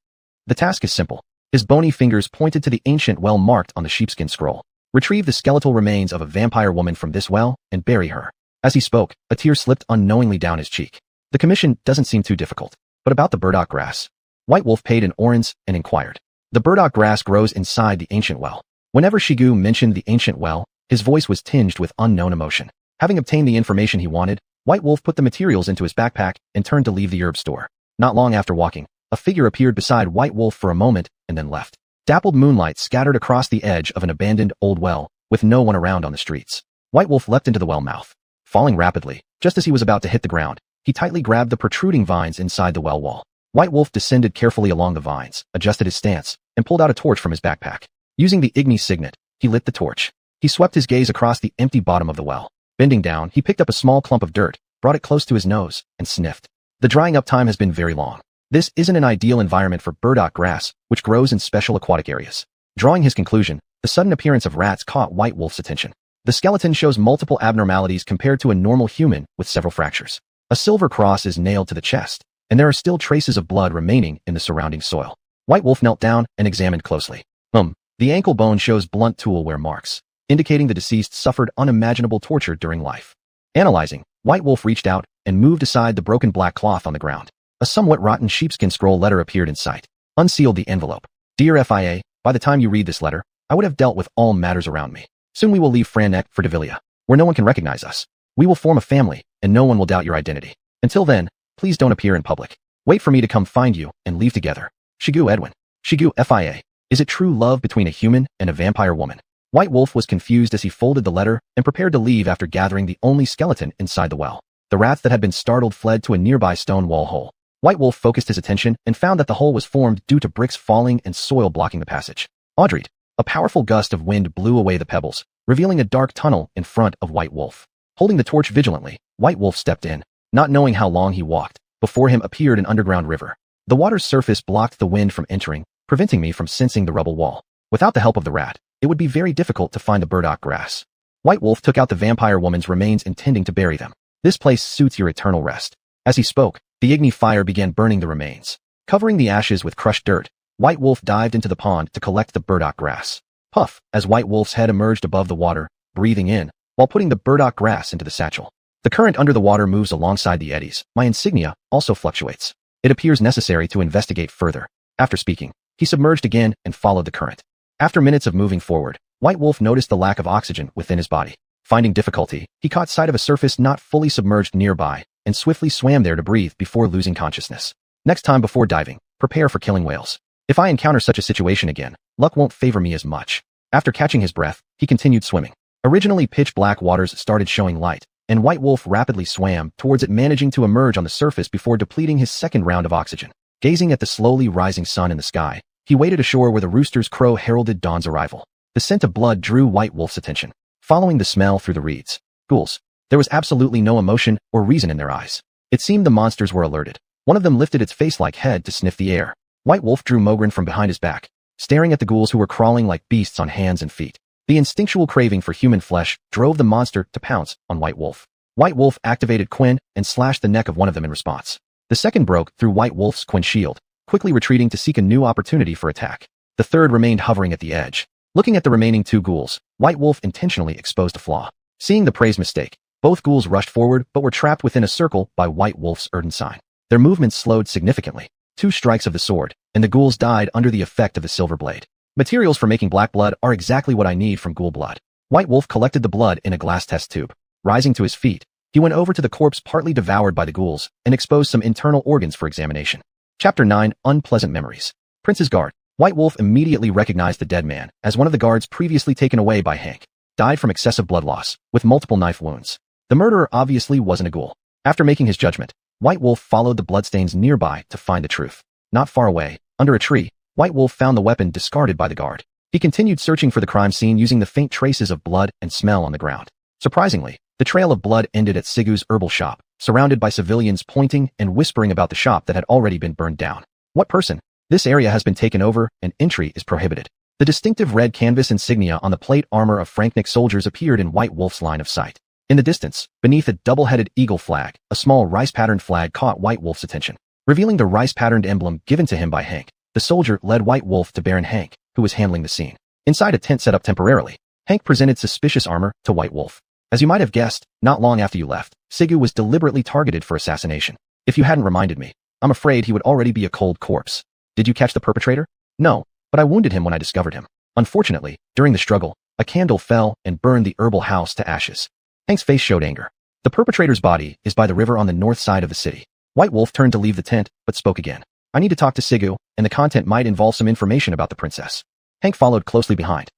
The task is simple. His bony fingers pointed to the ancient well marked on the sheepskin scroll. Retrieve the skeletal remains of a vampire woman from this well and bury her. As he spoke, a tear slipped unknowingly down his cheek. The commission doesn't seem too difficult. But about the burdock grass? White Wolf paid an orange and inquired. The burdock grass grows inside the ancient well. Whenever Shigu mentioned the ancient well, his voice was tinged with unknown emotion. Having obtained the information he wanted, White Wolf put the materials into his backpack and turned to leave the herb store. Not long after walking, a figure appeared beside White Wolf for a moment and then left. Dappled moonlight scattered across the edge of an abandoned old well, with no one around on the streets. White Wolf leapt into the well mouth. Falling rapidly, just as he was about to hit the ground, he tightly grabbed the protruding vines inside the well wall. White Wolf descended carefully along the vines, adjusted his stance, and pulled out a torch from his backpack. Using the Igni signet, he lit the torch. He swept his gaze across the empty bottom of the well. Bending down, he picked up a small clump of dirt, brought it close to his nose, and sniffed. The drying up time has been very long. This isn't an ideal environment for burdock grass, which grows in special aquatic areas. Drawing his conclusion, the sudden appearance of rats caught White Wolf's attention. The skeleton shows multiple abnormalities compared to a normal human with several fractures. A silver cross is nailed to the chest, and there are still traces of blood remaining in the surrounding soil. White Wolf knelt down and examined closely. The ankle bone shows blunt tool wear marks, indicating the deceased suffered unimaginable torture during life. Analyzing, White Wolf reached out and moved aside the broken black cloth on the ground. A somewhat rotten sheepskin scroll letter appeared in sight. Unsealed the envelope. Dear FIA, by the time you read this letter, I would have dealt with all matters around me. Soon we will leave Franek for Devilia, where no one can recognize us. We will form a family, and no one will doubt your identity. Until then, please don't appear in public. Wait for me to come find you and leave together. Shigu Edwin. Shigu FIA. Is it true love between a human and a vampire woman? White Wolf was confused as he folded the letter and prepared to leave after gathering the only skeleton inside the well. The rats that had been startled fled to a nearby stone wall hole. White Wolf focused his attention and found that the hole was formed due to bricks falling and soil blocking the passage. Audrey. A powerful gust of wind blew away the pebbles, revealing a dark tunnel in front of White Wolf. Holding the torch vigilantly, White Wolf stepped in, not knowing how long he walked. Before him appeared an underground river. The water's surface blocked the wind from entering, preventing me from sensing the rubble wall. Without the help of the rat, it would be very difficult to find the burdock grass. White Wolf took out the vampire woman's remains intending to bury them. This place suits your eternal rest. As he spoke, the Igni fire began burning the remains. Covering the ashes with crushed dirt, White Wolf dived into the pond to collect the burdock grass. Puff, as White Wolf's head emerged above the water, breathing in, while putting the burdock grass into the satchel. The current under the water moves alongside the eddies. My insignia also fluctuates. It appears necessary to investigate further. After speaking, he submerged again and followed the current. After minutes of moving forward, White Wolf noticed the lack of oxygen within his body. Finding difficulty, he caught sight of a surface not fully submerged nearby and swiftly swam there to breathe before losing consciousness. Next time before diving, prepare for killing whales. If I encounter such a situation again, luck won't favor me as much. After catching his breath, he continued swimming. Originally pitch black waters started showing light, and White Wolf rapidly swam towards it, managing to emerge on the surface before depleting his second round of oxygen. Gazing at the slowly rising sun in the sky, he waited ashore where the rooster's crow heralded dawn's arrival. The scent of blood drew White Wolf's attention. Following the smell through the reeds, ghouls. There was absolutely no emotion or reason in their eyes. It seemed the monsters were alerted. One of them lifted its face-like head to sniff the air. White Wolf drew Mogren from behind his back, staring at the ghouls who were crawling like beasts on hands and feet. The instinctual craving for human flesh drove the monster to pounce on White Wolf. White Wolf activated Quinn and slashed the neck of one of them in response. The second broke through White Wolf's Quinn shield, quickly retreating to seek a new opportunity for attack. The third remained hovering at the edge. Looking at the remaining two ghouls, White Wolf intentionally exposed a flaw. Seeing the prey's mistake, both ghouls rushed forward but were trapped within a circle by White Wolf's Erden sign. Their movements slowed significantly. 2 strikes of the sword, and the ghouls died under the effect of the silver blade. Materials for making black blood are exactly what I need from ghoul blood. White Wolf collected the blood in a glass test tube. Rising to his feet, he went over to the corpse partly devoured by the ghouls and exposed some internal organs for examination. Chapter 9, Unpleasant Memories. Prince's Guard. White Wolf immediately recognized the dead man as one of the guards previously taken away by Hank. Died from excessive blood loss, with multiple knife wounds. The murderer obviously wasn't a ghoul. After making his judgment, White Wolf followed the bloodstains nearby to find the truth. Not far away, under a tree, White Wolf found the weapon discarded by the guard. He continued searching for the crime scene using the faint traces of blood and smell on the ground. Surprisingly, the trail of blood ended at Sigu's herbal shop, surrounded by civilians pointing and whispering about the shop that had already been burned down. What person? This area has been taken over and entry is prohibited. The distinctive red canvas insignia on the plate armor of Franknick soldiers appeared in White Wolf's line of sight. In the distance, beneath a double-headed eagle flag, a small rice-patterned flag caught White Wolf's attention. Revealing the rice-patterned emblem given to him by Hank, the soldier led White Wolf to Baron Hank, who was handling the scene. Inside a tent set up temporarily, Hank presented suspicious armor to White Wolf. As you might have guessed, not long after you left, Sigu was deliberately targeted for assassination. If you hadn't reminded me, I'm afraid he would already be a cold corpse. Did you catch the perpetrator? No, but I wounded him when I discovered him. Unfortunately, during the struggle, a candle fell and burned the herbal house to ashes. Hank's face showed anger. The perpetrator's body is by the river on the north side of the city. White Wolf turned to leave the tent, but spoke again. I need to talk to Sigu, and the content might involve some information about the princess. Hank followed closely behind.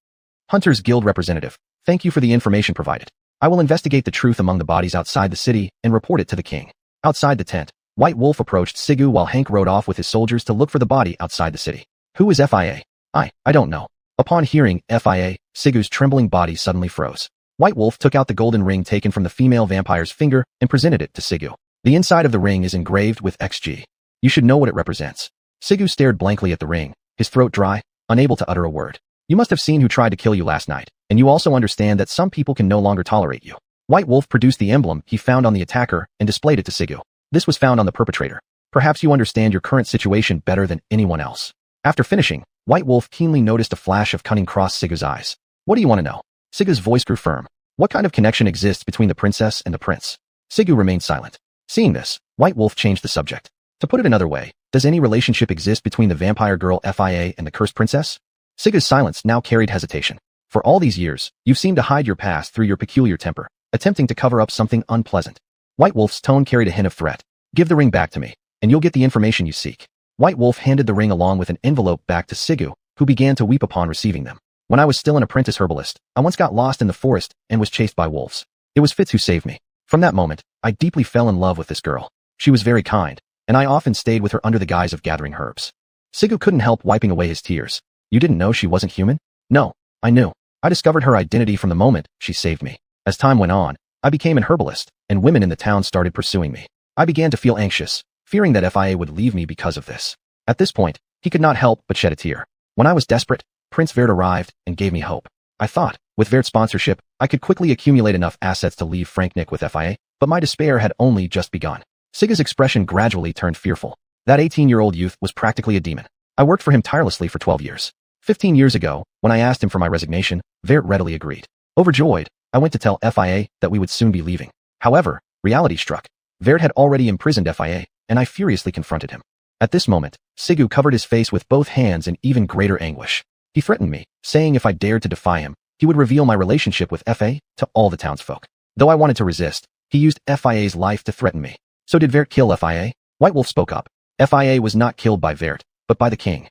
Hunters Guild representative, thank you for the information provided. I will investigate the truth among the bodies outside the city and report it to the king. Outside the tent, White Wolf approached Sigu while Hank rode off with his soldiers to look for the body outside the city. Who is FIA? I don't know. Upon hearing FIA, Sigu's trembling body suddenly froze. White Wolf took out the golden ring taken from the female vampire's finger and presented it to Sigu. The inside of the ring is engraved with XG. You should know what it represents. Sigu stared blankly at the ring, his throat dry, unable to utter a word. You must have seen who tried to kill you last night, and you also understand that some people can no longer tolerate you. White Wolf produced the emblem he found on the attacker and displayed it to Sigu. This was found on the perpetrator. Perhaps you understand your current situation better than anyone else. After finishing, White Wolf keenly noticed a flash of cunning cross Sigu's eyes. What do you want to know? Sigu's voice grew firm. What kind of connection exists between the princess and the prince? Sigu remained silent. Seeing this, White Wolf changed the subject. To put it another way, does any relationship exist between the vampire girl FIA and the cursed princess? Sigu's silence now carried hesitation. For all these years, you've seemed to hide your past through your peculiar temper, attempting to cover up something unpleasant. White Wolf's tone carried a hint of threat. Give the ring back to me, and you'll get the information you seek. White Wolf handed the ring along with an envelope back to Sigu, who began to weep upon receiving them. When I was still an apprentice herbalist, I once got lost in the forest and was chased by wolves. It was Fitz who saved me. From that moment, I deeply fell in love with this girl. She was very kind, and I often stayed with her under the guise of gathering herbs. Sigu couldn't help wiping away his tears. You didn't know she wasn't human? No, I knew. I discovered her identity from the moment she saved me. As time went on, I became an herbalist, and women in the town started pursuing me. I began to feel anxious, fearing that FIA would leave me because of this. At this point, he could not help but shed a tear. When I was desperate, Prince Vert arrived and gave me hope. I thought, with Vert's sponsorship, I could quickly accumulate enough assets to leave Franknick with FIA, but my despair had only just begun. Sigu's expression gradually turned fearful. That 18-year-old youth was practically a demon. I worked for him tirelessly for 12 years. 15 years ago, when I asked him for my resignation, Vert readily agreed. Overjoyed, I went to tell FIA that we would soon be leaving. However, reality struck. Vert had already imprisoned FIA, and I furiously confronted him. At this moment, Sigu covered his face with both hands in even greater anguish. He threatened me, saying if I dared to defy him, he would reveal my relationship with FA to all the townsfolk. Though I wanted to resist, he used FIA's life to threaten me. So did Vert kill FIA? White Wolf spoke up. FIA was not killed by Vert, but by the king.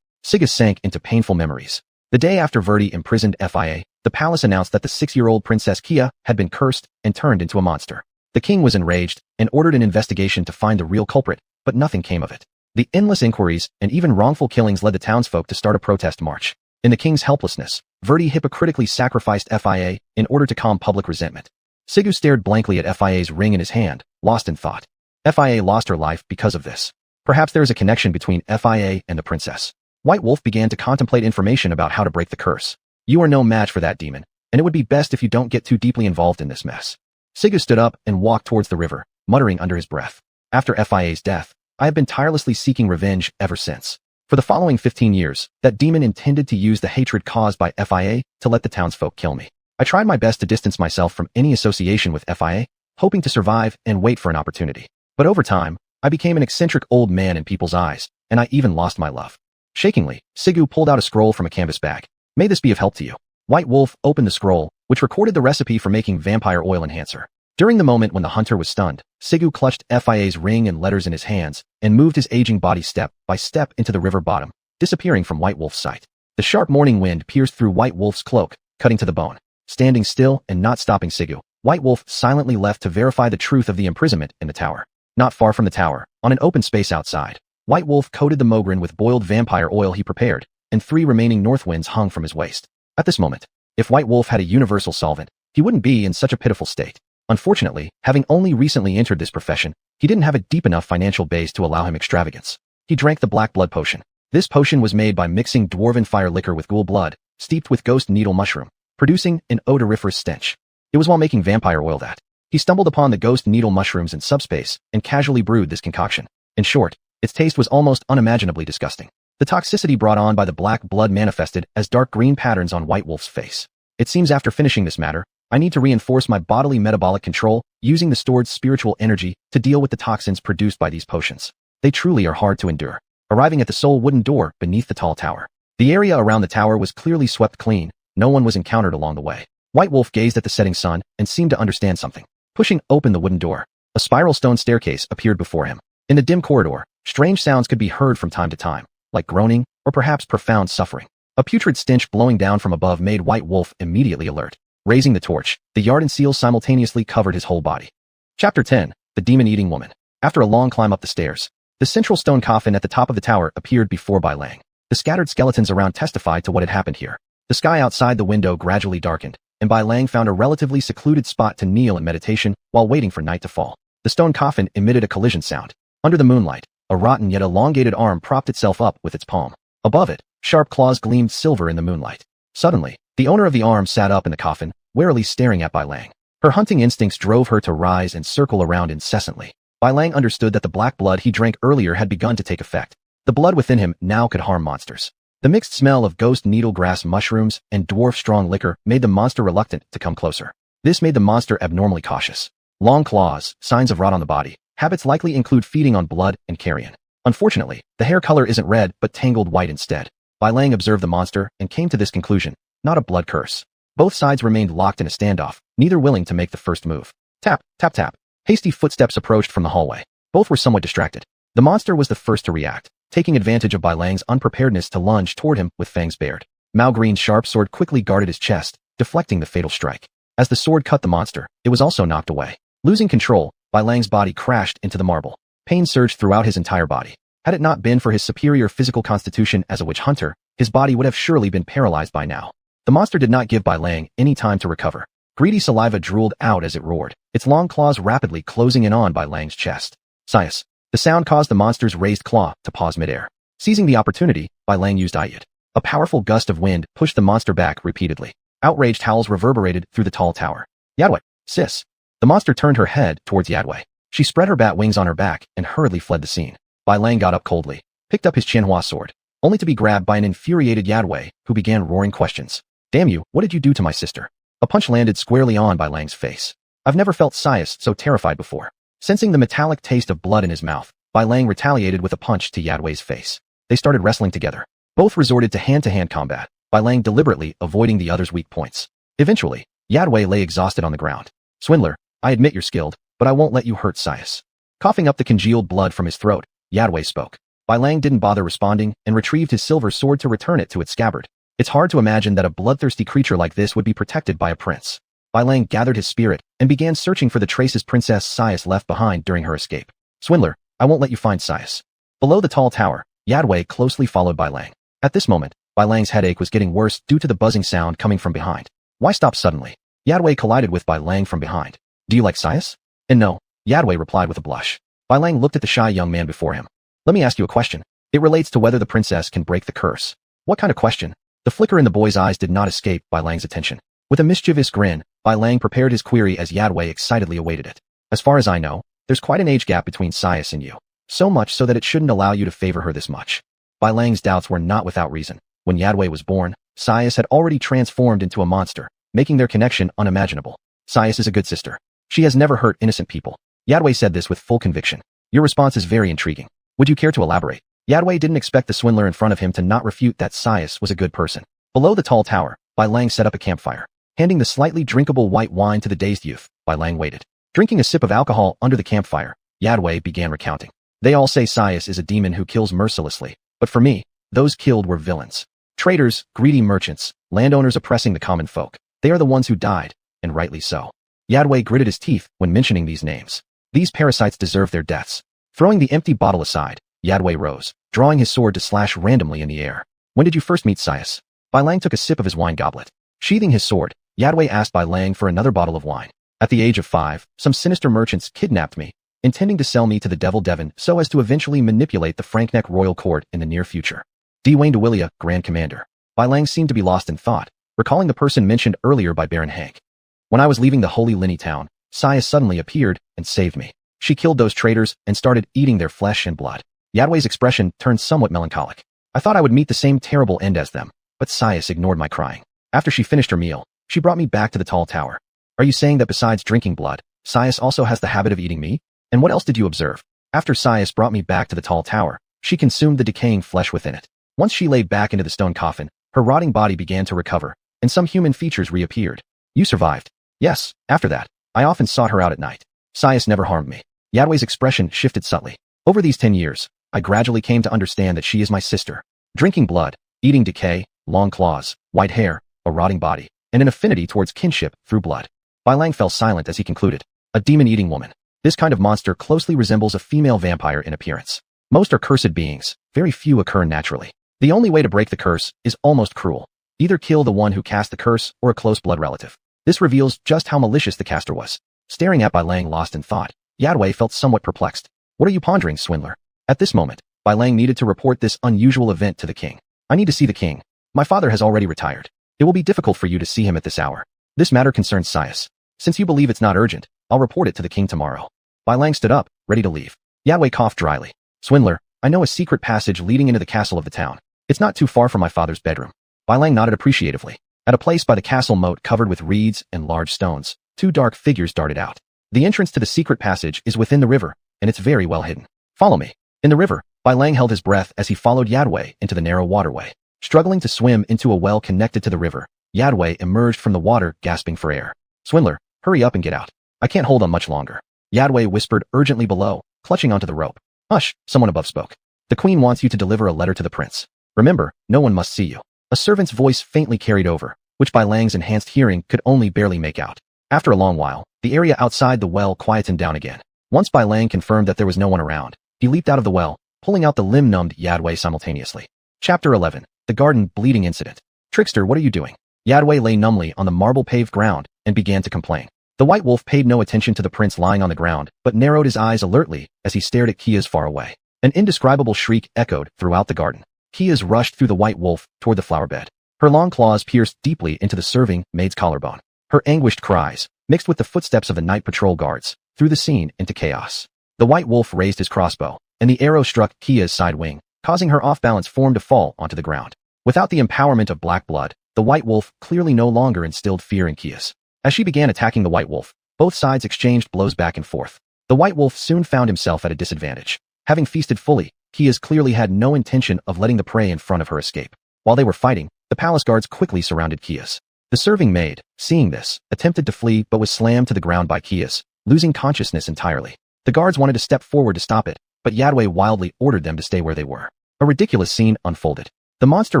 Sigu sank into painful memories. The day after Verdi imprisoned FIA, the palace announced that the 6-year-old Princess Kia had been cursed and turned into a monster. The king was enraged and ordered an investigation to find the real culprit, but nothing came of it. The endless inquiries and even wrongful killings led the townsfolk to start a protest march. In the king's helplessness, Verdi hypocritically sacrificed FIA in order to calm public resentment. Sigu stared blankly at FIA's ring in his hand, lost in thought. FIA lost her life because of this. Perhaps there is a connection between FIA and the princess. White Wolf began to contemplate information about how to break the curse. You are no match for that demon, and it would be best if you don't get too deeply involved in this mess. Sigu stood up and walked towards the river, muttering under his breath. After FIA's death, I have been tirelessly seeking revenge ever since. For the following 15 years, that demon intended to use the hatred caused by FIA to let the townsfolk kill me. I tried my best to distance myself from any association with FIA, hoping to survive and wait for an opportunity. But over time, I became an eccentric old man in people's eyes, and I even lost my love. Shakingly, Sigu pulled out a scroll from a canvas bag. May this be of help to you. White Wolf opened the scroll, which recorded the recipe for making vampire oil enhancer. During the moment when the hunter was stunned, Sigu clutched FIA's ring and letters in his hands and moved his aging body step by step into the river bottom, disappearing from White Wolf's sight. The sharp morning wind pierced through White Wolf's cloak, cutting to the bone. Standing still and not stopping Sigu, White Wolf silently left to verify the truth of the imprisonment in the tower. Not far from the tower, on an open space outside, White Wolf coated the Mogren with boiled vampire oil he prepared, and 3 remaining north winds hung from his waist. At this moment, if White Wolf had a universal solvent, he wouldn't be in such a pitiful state. Unfortunately, having only recently entered this profession, he didn't have a deep enough financial base to allow him extravagance. He drank the black blood potion. This potion was made by mixing dwarven fire liquor with ghoul blood, steeped with ghost needle mushroom, producing an odoriferous stench. It was while making vampire oil that he stumbled upon the ghost needle mushrooms in subspace and casually brewed this concoction. In short, its taste was almost unimaginably disgusting. The toxicity brought on by the black blood manifested as dark green patterns on White Wolf's face. It seems after finishing this matter, I need to reinforce my bodily metabolic control using the stored spiritual energy to deal with the toxins produced by these potions. They truly are hard to endure. Arriving at the sole wooden door beneath the tall tower. The area around the tower was clearly swept clean. No one was encountered along the way. White Wolf gazed at the setting sun and seemed to understand something. Pushing open the wooden door, a spiral stone staircase appeared before him. In the dim corridor, strange sounds could be heard from time to time, like groaning or perhaps profound suffering. A putrid stench blowing down from above made White Wolf immediately alert. Raising the torch, the Yarden seal simultaneously covered his whole body. Chapter 10. The Demon-Eating Woman. After a long climb up the stairs, the central stone coffin at the top of the tower appeared before Bai Lang. The scattered skeletons around testified to what had happened here. The sky outside the window gradually darkened, and Bai Lang found a relatively secluded spot to kneel in meditation while waiting for night to fall. The stone coffin emitted a collision sound. Under the moonlight, a rotten yet elongated arm propped itself up with its palm. Above it, sharp claws gleamed silver in the moonlight. Suddenly, the owner of the arm sat up in the coffin, warily staring at Bai Lang. Her hunting instincts drove her to rise and circle around incessantly. Bai Lang understood that the black blood he drank earlier had begun to take effect. The blood within him now could harm monsters. The mixed smell of ghost needle grass mushrooms and dwarf-strong liquor made the monster reluctant to come closer. This made the monster abnormally cautious. Long claws, signs of rot on the body. Habits likely include feeding on blood and carrion. Unfortunately, the hair color isn't red but tangled white instead. Bai Lang observed the monster and came to this conclusion. Not a blood curse. Both sides remained locked in a standoff, neither willing to make the first move. Tap, tap, tap. Hasty footsteps approached from the hallway. Both were somewhat distracted. The monster was the first to react, taking advantage of Bai Lang's unpreparedness to lunge toward him with fangs bared. Mao Green's sharp sword quickly guarded his chest, deflecting the fatal strike. As the sword cut the monster, it was also knocked away. Losing control, Bai Lang's body crashed into the marble. Pain surged throughout his entire body. Had it not been for his superior physical constitution as a witch hunter, his body would have surely been paralyzed by now. The monster did not give Bai Lang any time to recover. Greedy saliva drooled out as it roared, its long claws rapidly closing in on Bai Lang's chest. Sias. The sound caused the monster's raised claw to pause midair. Seizing the opportunity, Bai Lang used Ayat. A powerful gust of wind pushed the monster back repeatedly. Outraged howls reverberated through the tall tower. Yadwei, sis. The monster turned her head towards Yadwei. She spread her bat wings on her back and hurriedly fled the scene. Bai Lang got up coldly, picked up his Qianhua sword, only to be grabbed by an infuriated Yadwei, who began roaring questions. Damn you, what did you do to my sister? A punch landed squarely on Bai Lang's face. I've never felt Sias so terrified before. Sensing the metallic taste of blood in his mouth, Bai Lang retaliated with a punch to Yadwei's face. They started wrestling together. Both resorted to hand-to-hand combat, Bai Lang deliberately avoiding the other's weak points. Eventually, Yadwei lay exhausted on the ground. Swindler, I admit you're skilled, but I won't let you hurt Sias. Coughing up the congealed blood from his throat, Yadwei spoke. Bai Lang didn't bother responding and retrieved his silver sword to return it to its scabbard. It's hard to imagine that a bloodthirsty creature like this would be protected by a prince. Bai Lang gathered his spirit and began searching for the traces Princess Sias left behind during her escape. Swindler, I won't let you find Sias. Below the tall tower, Yadwei closely followed Bai Lang. At this moment, Bai Lang's headache was getting worse due to the buzzing sound coming from behind. Why stop suddenly? Yadwei collided with Bai Lang from behind. Do you like Sias? And no, Yadwei replied with a blush. Bai Lang looked at the shy young man before him. Let me ask you a question. It relates to whether the princess can break the curse. What kind of question? The flicker in the boy's eyes did not escape Bai Lang's attention. With a mischievous grin, Bai Lang prepared his query as Yadwei excitedly awaited it. As far as I know, there's quite an age gap between Sias and you. So much so that it shouldn't allow you to favor her this much. Bai Lang's doubts were not without reason. When Yadwei was born, Sias had already transformed into a monster, making their connection unimaginable. Sias is a good sister. She has never hurt innocent people. Yadwei said this with full conviction. Your response is very intriguing. Would you care to elaborate? Yadwei didn't expect the swindler in front of him to not refute that Sias was a good person. Below the tall tower, Bai Lang set up a campfire. Handing the slightly drinkable white wine to the dazed youth, Bai Lang waited. Drinking a sip of alcohol under the campfire, Yadwei began recounting. They all say Sias is a demon who kills mercilessly, but for me, those killed were villains. Traders, greedy merchants, landowners oppressing the common folk. They are the ones who died, and rightly so. Yadwei gritted his teeth when mentioning these names. These parasites deserve their deaths. Throwing the empty bottle aside, Yadway rose, drawing his sword to slash randomly in the air. When did you first meet Sias? Bai Lang took a sip of his wine goblet. Sheathing his sword, Yadway asked Bai Lang for another bottle of wine. At the age of 5, some sinister merchants kidnapped me, intending to sell me to the Devil Devon so as to eventually manipulate the Frankneck royal court in the near future. D. Wayne de Willia, Grand Commander. Bai Lang seemed to be lost in thought, recalling the person mentioned earlier by Baron Hank. When I was leaving the Holy Linny town, Sias suddenly appeared and saved me. She killed those traitors and started eating their flesh and blood. Yadway's expression turned somewhat melancholic. I thought I would meet the same terrible end as them, but Sias ignored my crying. After she finished her meal, she brought me back to the tall tower. Are you saying that besides drinking blood, Sias also has the habit of eating me? And what else did you observe? After Sias brought me back to the tall tower, she consumed the decaying flesh within it. Once she lay back into the stone coffin, her rotting body began to recover, and some human features reappeared. You survived. Yes, after that, I often sought her out at night. Sias never harmed me. Yadway's expression shifted subtly. Over these 10 years, I gradually came to understand that she is my sister. Drinking blood, eating decay, long claws, white hair, a rotting body, and an affinity towards kinship through blood. Bai Lang fell silent as he concluded. A demon-eating woman. This kind of monster closely resembles a female vampire in appearance. Most are cursed beings, very few occur naturally. The only way to break the curse is almost cruel. Either kill the one who cast the curse or a close blood relative. This reveals just how malicious the caster was. Staring at Bai Lang lost in thought, Yadway felt somewhat perplexed. What are you pondering, swindler? At this moment, Bai Lang needed to report this unusual event to the king. I need to see the king. My father has already retired. It will be difficult for you to see him at this hour. This matter concerns Sias. Since you believe it's not urgent, I'll report it to the king tomorrow. Bai Lang stood up, ready to leave. Yadway coughed dryly. Swindler, I know a secret passage leading into the castle of the town. It's not too far from my father's bedroom. Bai Lang nodded appreciatively. At a place by the castle moat covered with reeds and large stones, 2 dark figures darted out. The entrance to the secret passage is within the river, and it's very well hidden. Follow me. In the river, Bai Lang held his breath as he followed Yadway into the narrow waterway. Struggling to swim into a well connected to the river, Yadway emerged from the water, gasping for air. Swindler, hurry up and get out. I can't hold on much longer. Yadway whispered urgently below, clutching onto the rope. Hush, someone above spoke. The queen wants you to deliver a letter to the prince. Remember, no one must see you. A servant's voice faintly carried over, which Bai Lang's enhanced hearing could only barely make out. After a long while, the area outside the well quietened down again. Once Bai Lang confirmed that there was no one around, he leaped out of the well, pulling out the limb-numbed Yadway simultaneously. Chapter 11. The Garden Bleeding Incident. Trickster, what are you doing? Yadway lay numbly on the marble-paved ground and began to complain. The White Wolf paid no attention to the prince lying on the ground, but narrowed his eyes alertly as he stared at Kia's far away. An indescribable shriek echoed throughout the garden. Kia's rushed through the White Wolf toward the flower bed. Her long claws pierced deeply into the serving maid's collarbone. Her anguished cries, mixed with the footsteps of the night patrol guards, threw the scene into chaos. The White Wolf raised his crossbow, and the arrow struck Kia's side wing, causing her off-balance form to fall onto the ground. Without the empowerment of black blood, the White Wolf clearly no longer instilled fear in Kia's. As she began attacking the White Wolf, both sides exchanged blows back and forth. The White Wolf soon found himself at a disadvantage. Having feasted fully, Kia's clearly had no intention of letting the prey in front of her escape. While they were fighting, the palace guards quickly surrounded Kia's. The serving maid, seeing this, attempted to flee but was slammed to the ground by Kia's, losing consciousness entirely. The guards wanted to step forward to stop it, but Yadway wildly ordered them to stay where they were. A ridiculous scene unfolded. The monster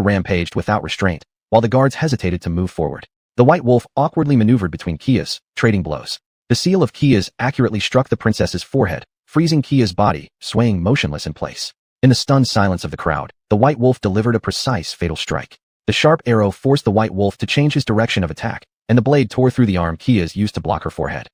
rampaged without restraint, while the guards hesitated to move forward. The White Wolf awkwardly maneuvered between Kia's, trading blows. The seal of Kia's accurately struck the princess's forehead, freezing Kia's body, swaying motionless in place. In the stunned silence of the crowd, the White Wolf delivered a precise fatal strike. The sharp arrow forced the White Wolf to change his direction of attack, and the blade tore through the arm Kia's used to block her forehead.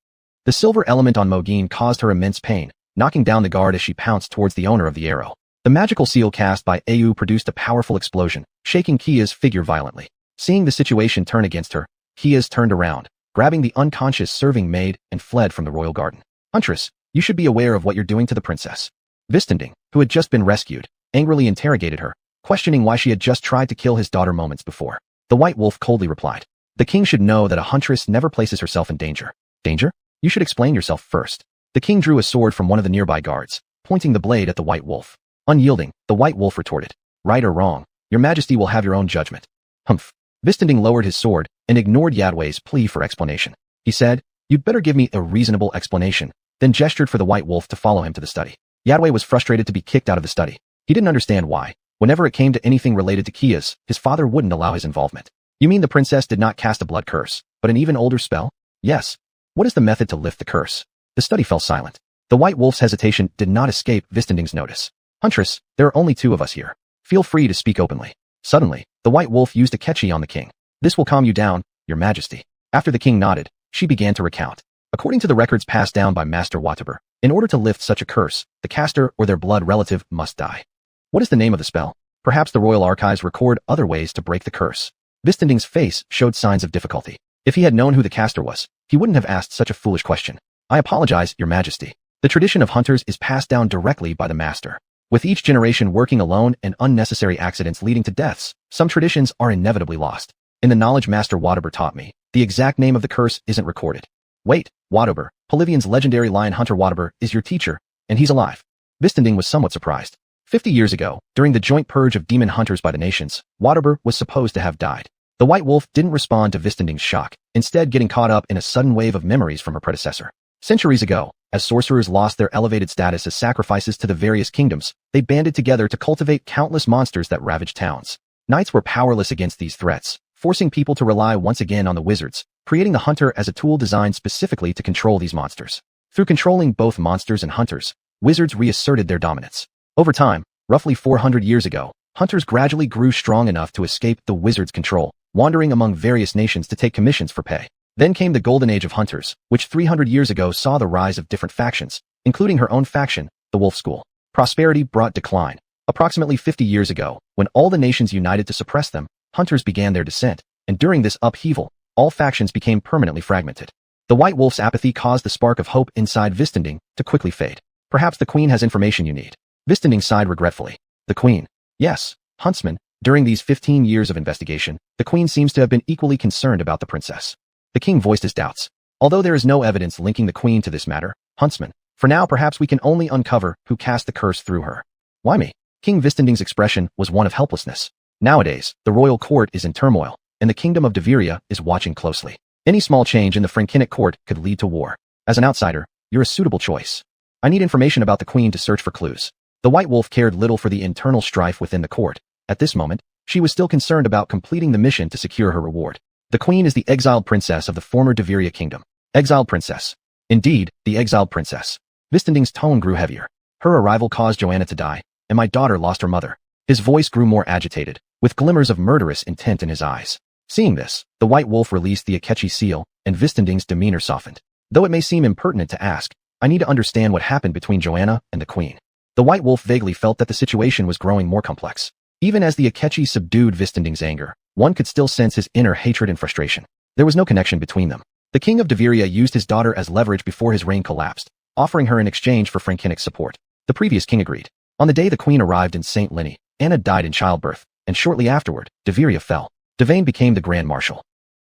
The silver element on Mogine caused her immense pain, knocking down the guard as she pounced towards the owner of the arrow. The magical seal cast by Au produced a powerful explosion, shaking Kia's figure violently. Seeing the situation turn against her, Kia's turned around, grabbing the unconscious serving maid and fled from the royal garden. Huntress, you should be aware of what you're doing to the princess. Vistending, who had just been rescued, angrily interrogated her, questioning why she had just tried to kill his daughter moments before. The White Wolf coldly replied, the king should know that a huntress never places herself in danger. Danger? You should explain yourself first. The king drew a sword from one of the nearby guards, pointing the blade at the White Wolf. Unyielding, the White Wolf retorted, right or wrong, your majesty will have your own judgment. Humph. Vistending lowered his sword and ignored Yadway's plea for explanation. He said, you'd better give me a reasonable explanation, then gestured for the White Wolf to follow him to the study. Yadway was frustrated to be kicked out of the study. He didn't understand why. Whenever it came to anything related to Kia's, his father wouldn't allow his involvement. You mean the princess did not cast a blood curse, but an even older spell? Yes. What is the method to lift the curse? The study fell silent. The White Wolf's hesitation did not escape Vistending's notice. Huntress, there are only two of us here. Feel free to speak openly. Suddenly, the white wolf used a catchy on the king. This will calm you down, your majesty. After the king nodded, she began to recount. According to the records passed down by Master Wataber, in order to lift such a curse, the caster or their blood relative must die. What is the name of the spell? Perhaps the royal archives record other ways to break the curse. Vistending's face showed signs of difficulty. If he had known who the caster was, he wouldn't have asked such a foolish question. I apologize, your majesty. The tradition of hunters is passed down directly by the master. With each generation working alone and unnecessary accidents leading to deaths, some traditions are inevitably lost. In the knowledge Master Wataber taught me, the exact name of the curse isn't recorded. Wait, Wataber, Polivian's legendary lion hunter Wataber is your teacher, and he's alive. Vistending was somewhat surprised. 50 years ago, during the joint purge of demon hunters by the nations, Wataber was supposed to have died. The white wolf didn't respond to Vistending's shock, instead getting caught up in a sudden wave of memories from her predecessor. Centuries ago, as sorcerers lost their elevated status as sacrifices to the various kingdoms, they banded together to cultivate countless monsters that ravaged towns. Knights were powerless against these threats, forcing people to rely once again on the wizards, creating the hunter as a tool designed specifically to control these monsters. Through controlling both monsters and hunters, wizards reasserted their dominance. Over time, roughly 400 years ago, hunters gradually grew strong enough to escape the wizards' control, wandering among various nations to take commissions for pay. Then came the Golden Age of Hunters, which 300 years ago saw the rise of different factions, including her own faction, the Wolf School. Prosperity brought decline. Approximately 50 years ago, when all the nations united to suppress them, hunters began their descent, and during this upheaval, all factions became permanently fragmented. The White Wolf's apathy caused the spark of hope inside Vistending to quickly fade. Perhaps the Queen has information you need. Vistending sighed regretfully. The Queen. Yes, Huntsman. During these 15 years of investigation, the Queen seems to have been equally concerned about the princess. The king voiced his doubts. Although there is no evidence linking the Queen to this matter, Huntsman, for now perhaps we can only uncover who cast the curse through her. Why me? King Vistending's expression was one of helplessness. Nowadays, the royal court is in turmoil, and the kingdom of Deveria is watching closely. Any small change in the Frankinic court could lead to war. As an outsider, you're a suitable choice. I need information about the Queen to search for clues. The White Wolf cared little for the internal strife within the court. At this moment, she was still concerned about completing the mission to secure her reward. The Queen is the exiled princess of the former Deveria kingdom. Exiled princess. Indeed, the exiled princess. Vistending's tone grew heavier. Her arrival caused Joanna to die, and my daughter lost her mother. His voice grew more agitated, with glimmers of murderous intent in his eyes. Seeing this, the White Wolf released the Akechi seal, and Vistending's demeanor softened. Though it may seem impertinent to ask, I need to understand what happened between Joanna and the Queen. The White Wolf vaguely felt that the situation was growing more complex. Even as the Akechi subdued Vistending's anger, one could still sense his inner hatred and frustration. There was no connection between them. The king of Deveria used his daughter as leverage before his reign collapsed, offering her in exchange for Frankinic support. The previous king agreed. On the day the Queen arrived in St. Lenny, Anna died in childbirth, and shortly afterward, Deveria fell. Devane became the Grand Marshal.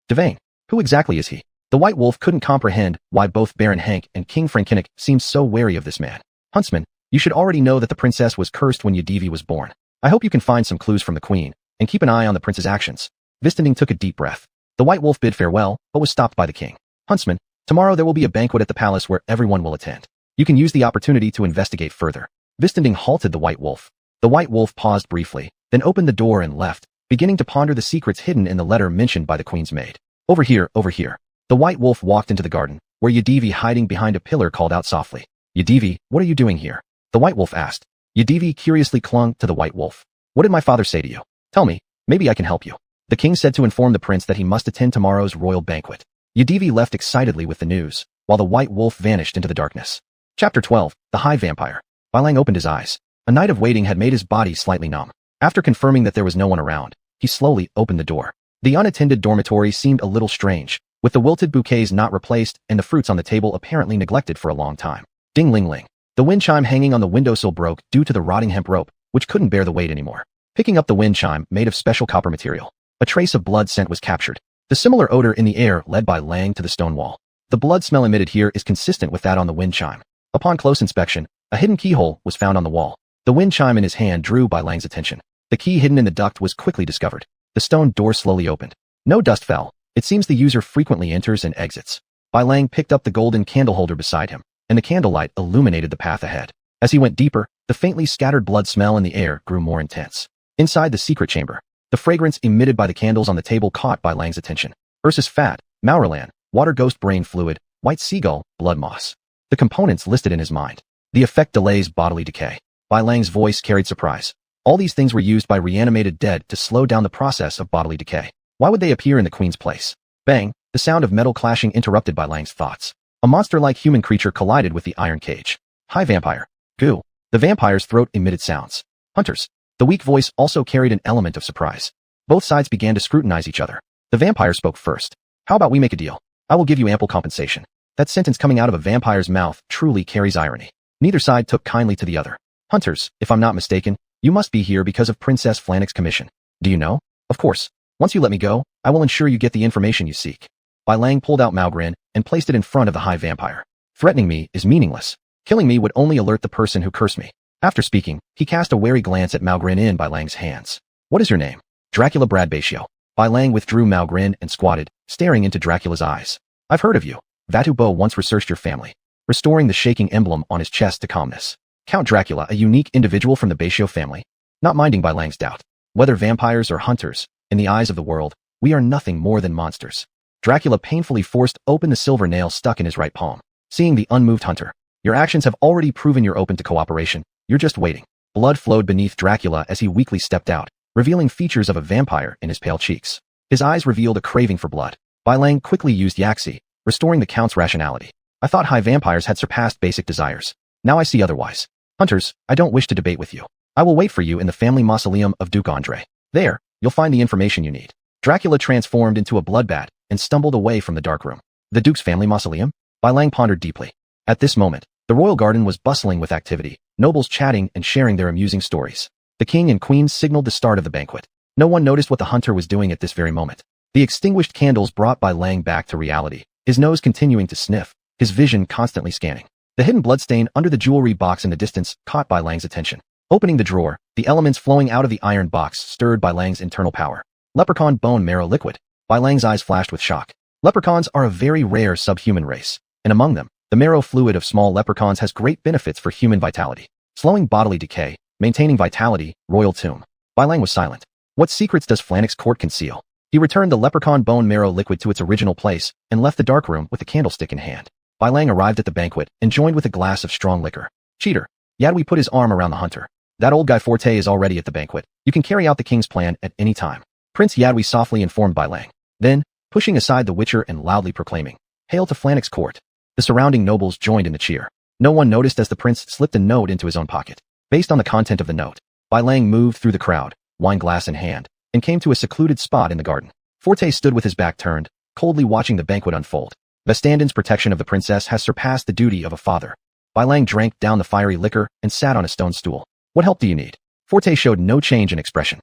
Devane? Who exactly is he? The White Wolf couldn't comprehend why both Baron Hank and King Frankinic seemed so wary of this man. Huntsman, you should already know that the princess was cursed when Yadivi was born. I hope you can find some clues from the Queen, and keep an eye on the prince's actions. Vistending took a deep breath. The White Wolf bid farewell, but was stopped by the king. Huntsman, tomorrow there will be a banquet at the palace where everyone will attend. You can use the opportunity to investigate further. Vistending halted the White Wolf. The White Wolf paused briefly, then opened the door and left, beginning to ponder the secrets hidden in the letter mentioned by the Queen's maid. Over here, over here. The White Wolf walked into the garden, where Yadivi hiding behind a pillar called out softly. Yadivi, what are you doing here? The White Wolf asked. Yadivi curiously clung to the White Wolf. What did my father say to you? Tell me, maybe I can help you. The king said to inform the prince that he must attend tomorrow's royal banquet. Yadivi left excitedly with the news, while the White Wolf vanished into the darkness. Chapter 12, The High Vampire. Bailang opened his eyes. A night of waiting had made his body slightly numb. After confirming that there was no one around, he slowly opened the door. The unattended dormitory seemed a little strange, with the wilted bouquets not replaced and the fruits on the table apparently neglected for a long time. Ding-ling-ling. The wind chime hanging on the windowsill broke due to the rotting hemp rope, which couldn't bear the weight anymore. Picking up the wind chime made of special copper material, a trace of blood scent was captured. The similar odor in the air led by Lang to the stone wall. The blood smell emitted here is consistent with that on the wind chime. Upon close inspection, a hidden keyhole was found on the wall. The wind chime in his hand drew Bai Lang's attention. The key hidden in the duct was quickly discovered. The stone door slowly opened. No dust fell. It seems the user frequently enters and exits. Bai Lang picked up the golden candle holder beside him, and the candlelight illuminated the path ahead. As he went deeper, the faintly scattered blood smell in the air grew more intense. Inside the secret chamber, the fragrance emitted by the candles on the table caught Bai Lang's attention. Ursus fat, Maurerlan, water ghost brain fluid, white seagull, blood moss. The components listed in his mind. The effect delays bodily decay. Bai Lang's voice carried surprise. All these things were used by reanimated dead to slow down the process of bodily decay. Why would they appear in the queen's place? Bang! The sound of metal clashing interrupted Bai Lang's thoughts. A monster-like human creature collided with the iron cage. Hi, vampire. Goo. The vampire's throat emitted sounds. Hunters. The weak voice also carried an element of surprise. Both sides began to scrutinize each other. The vampire spoke first. How about we make a deal? I will give you ample compensation. That sentence coming out of a vampire's mouth truly carries irony. Neither side took kindly to the other. Hunters, if I'm not mistaken, you must be here because of Princess Flannick's commission. Do you know? Of course. Once you let me go, I will ensure you get the information you seek. Bai Lang pulled out Maugrin and placed it in front of the high vampire. Threatening me is meaningless. Killing me would only alert the person who cursed me. After speaking, he cast a wary glance at Maugrin in Bai Lang's hands. What is your name? Dracula Bradbatio. Bai Lang withdrew Maugrin and squatted, staring into Dracula's eyes. I've heard of you. Vatubo once researched your family, restoring the shaking emblem on his chest to calmness. Count Dracula, a unique individual from the Batio family. Not minding Bai Lang's doubt. Whether vampires or hunters, in the eyes of the world, we are nothing more than monsters. Dracula painfully forced open the silver nail stuck in his right palm. Seeing the unmoved hunter. Your actions have already proven you're open to cooperation. You're just waiting. Blood flowed beneath Dracula as he weakly stepped out, revealing features of a vampire in his pale cheeks. His eyes revealed a craving for blood. Bai Lang quickly used Yaxi, restoring the Count's rationality. I thought high vampires had surpassed basic desires. Now I see otherwise. Hunters, I don't wish to debate with you. I will wait for you in the family mausoleum of Duke Andre. There, you'll find the information you need. Dracula transformed into a bloodbat and stumbled away from the dark room. The Duke's family mausoleum? Bai Lang pondered deeply. At this moment, the royal garden was bustling with activity, nobles chatting and sharing their amusing stories. The king and queen signaled the start of the banquet. No one noticed what the hunter was doing at this very moment. The extinguished candles brought Bai Lang back to reality, his nose continuing to sniff, his vision constantly scanning. The hidden bloodstain under the jewelry box in the distance caught Bai Lang's attention. Opening the drawer, the elements flowing out of the iron box stirred Bai Lang's internal power. Leprechaun bone marrow liquid. Bai Lang's eyes flashed with shock. Leprechauns are a very rare subhuman race, and among them, the marrow fluid of small leprechauns has great benefits for human vitality. Slowing bodily decay, maintaining vitality, royal tomb. Bai Lang was silent. What secrets does Flannick's court conceal? He returned the leprechaun bone marrow liquid to its original place and left the dark room with a candlestick in hand. Bai Lang arrived at the banquet and joined with a glass of strong liquor. Cheater. Yadwi put his arm around the hunter. That old guy Forte is already at the banquet. You can carry out the king's plan at any time. Prince Yadwi softly informed Bai Lang. Then, pushing aside the Witcher and loudly proclaiming, Hail to Flannick's court. The surrounding nobles joined in the cheer. No one noticed as the prince slipped a note into his own pocket. Based on the content of the note, Bai Lang moved through the crowd, wine glass in hand, and came to a secluded spot in the garden. Forte stood with his back turned, coldly watching the banquet unfold. Vastandin's protection of the princess has surpassed the duty of a father. Bai Lang drank down the fiery liquor and sat on a stone stool. What help do you need? Forte showed no change in expression.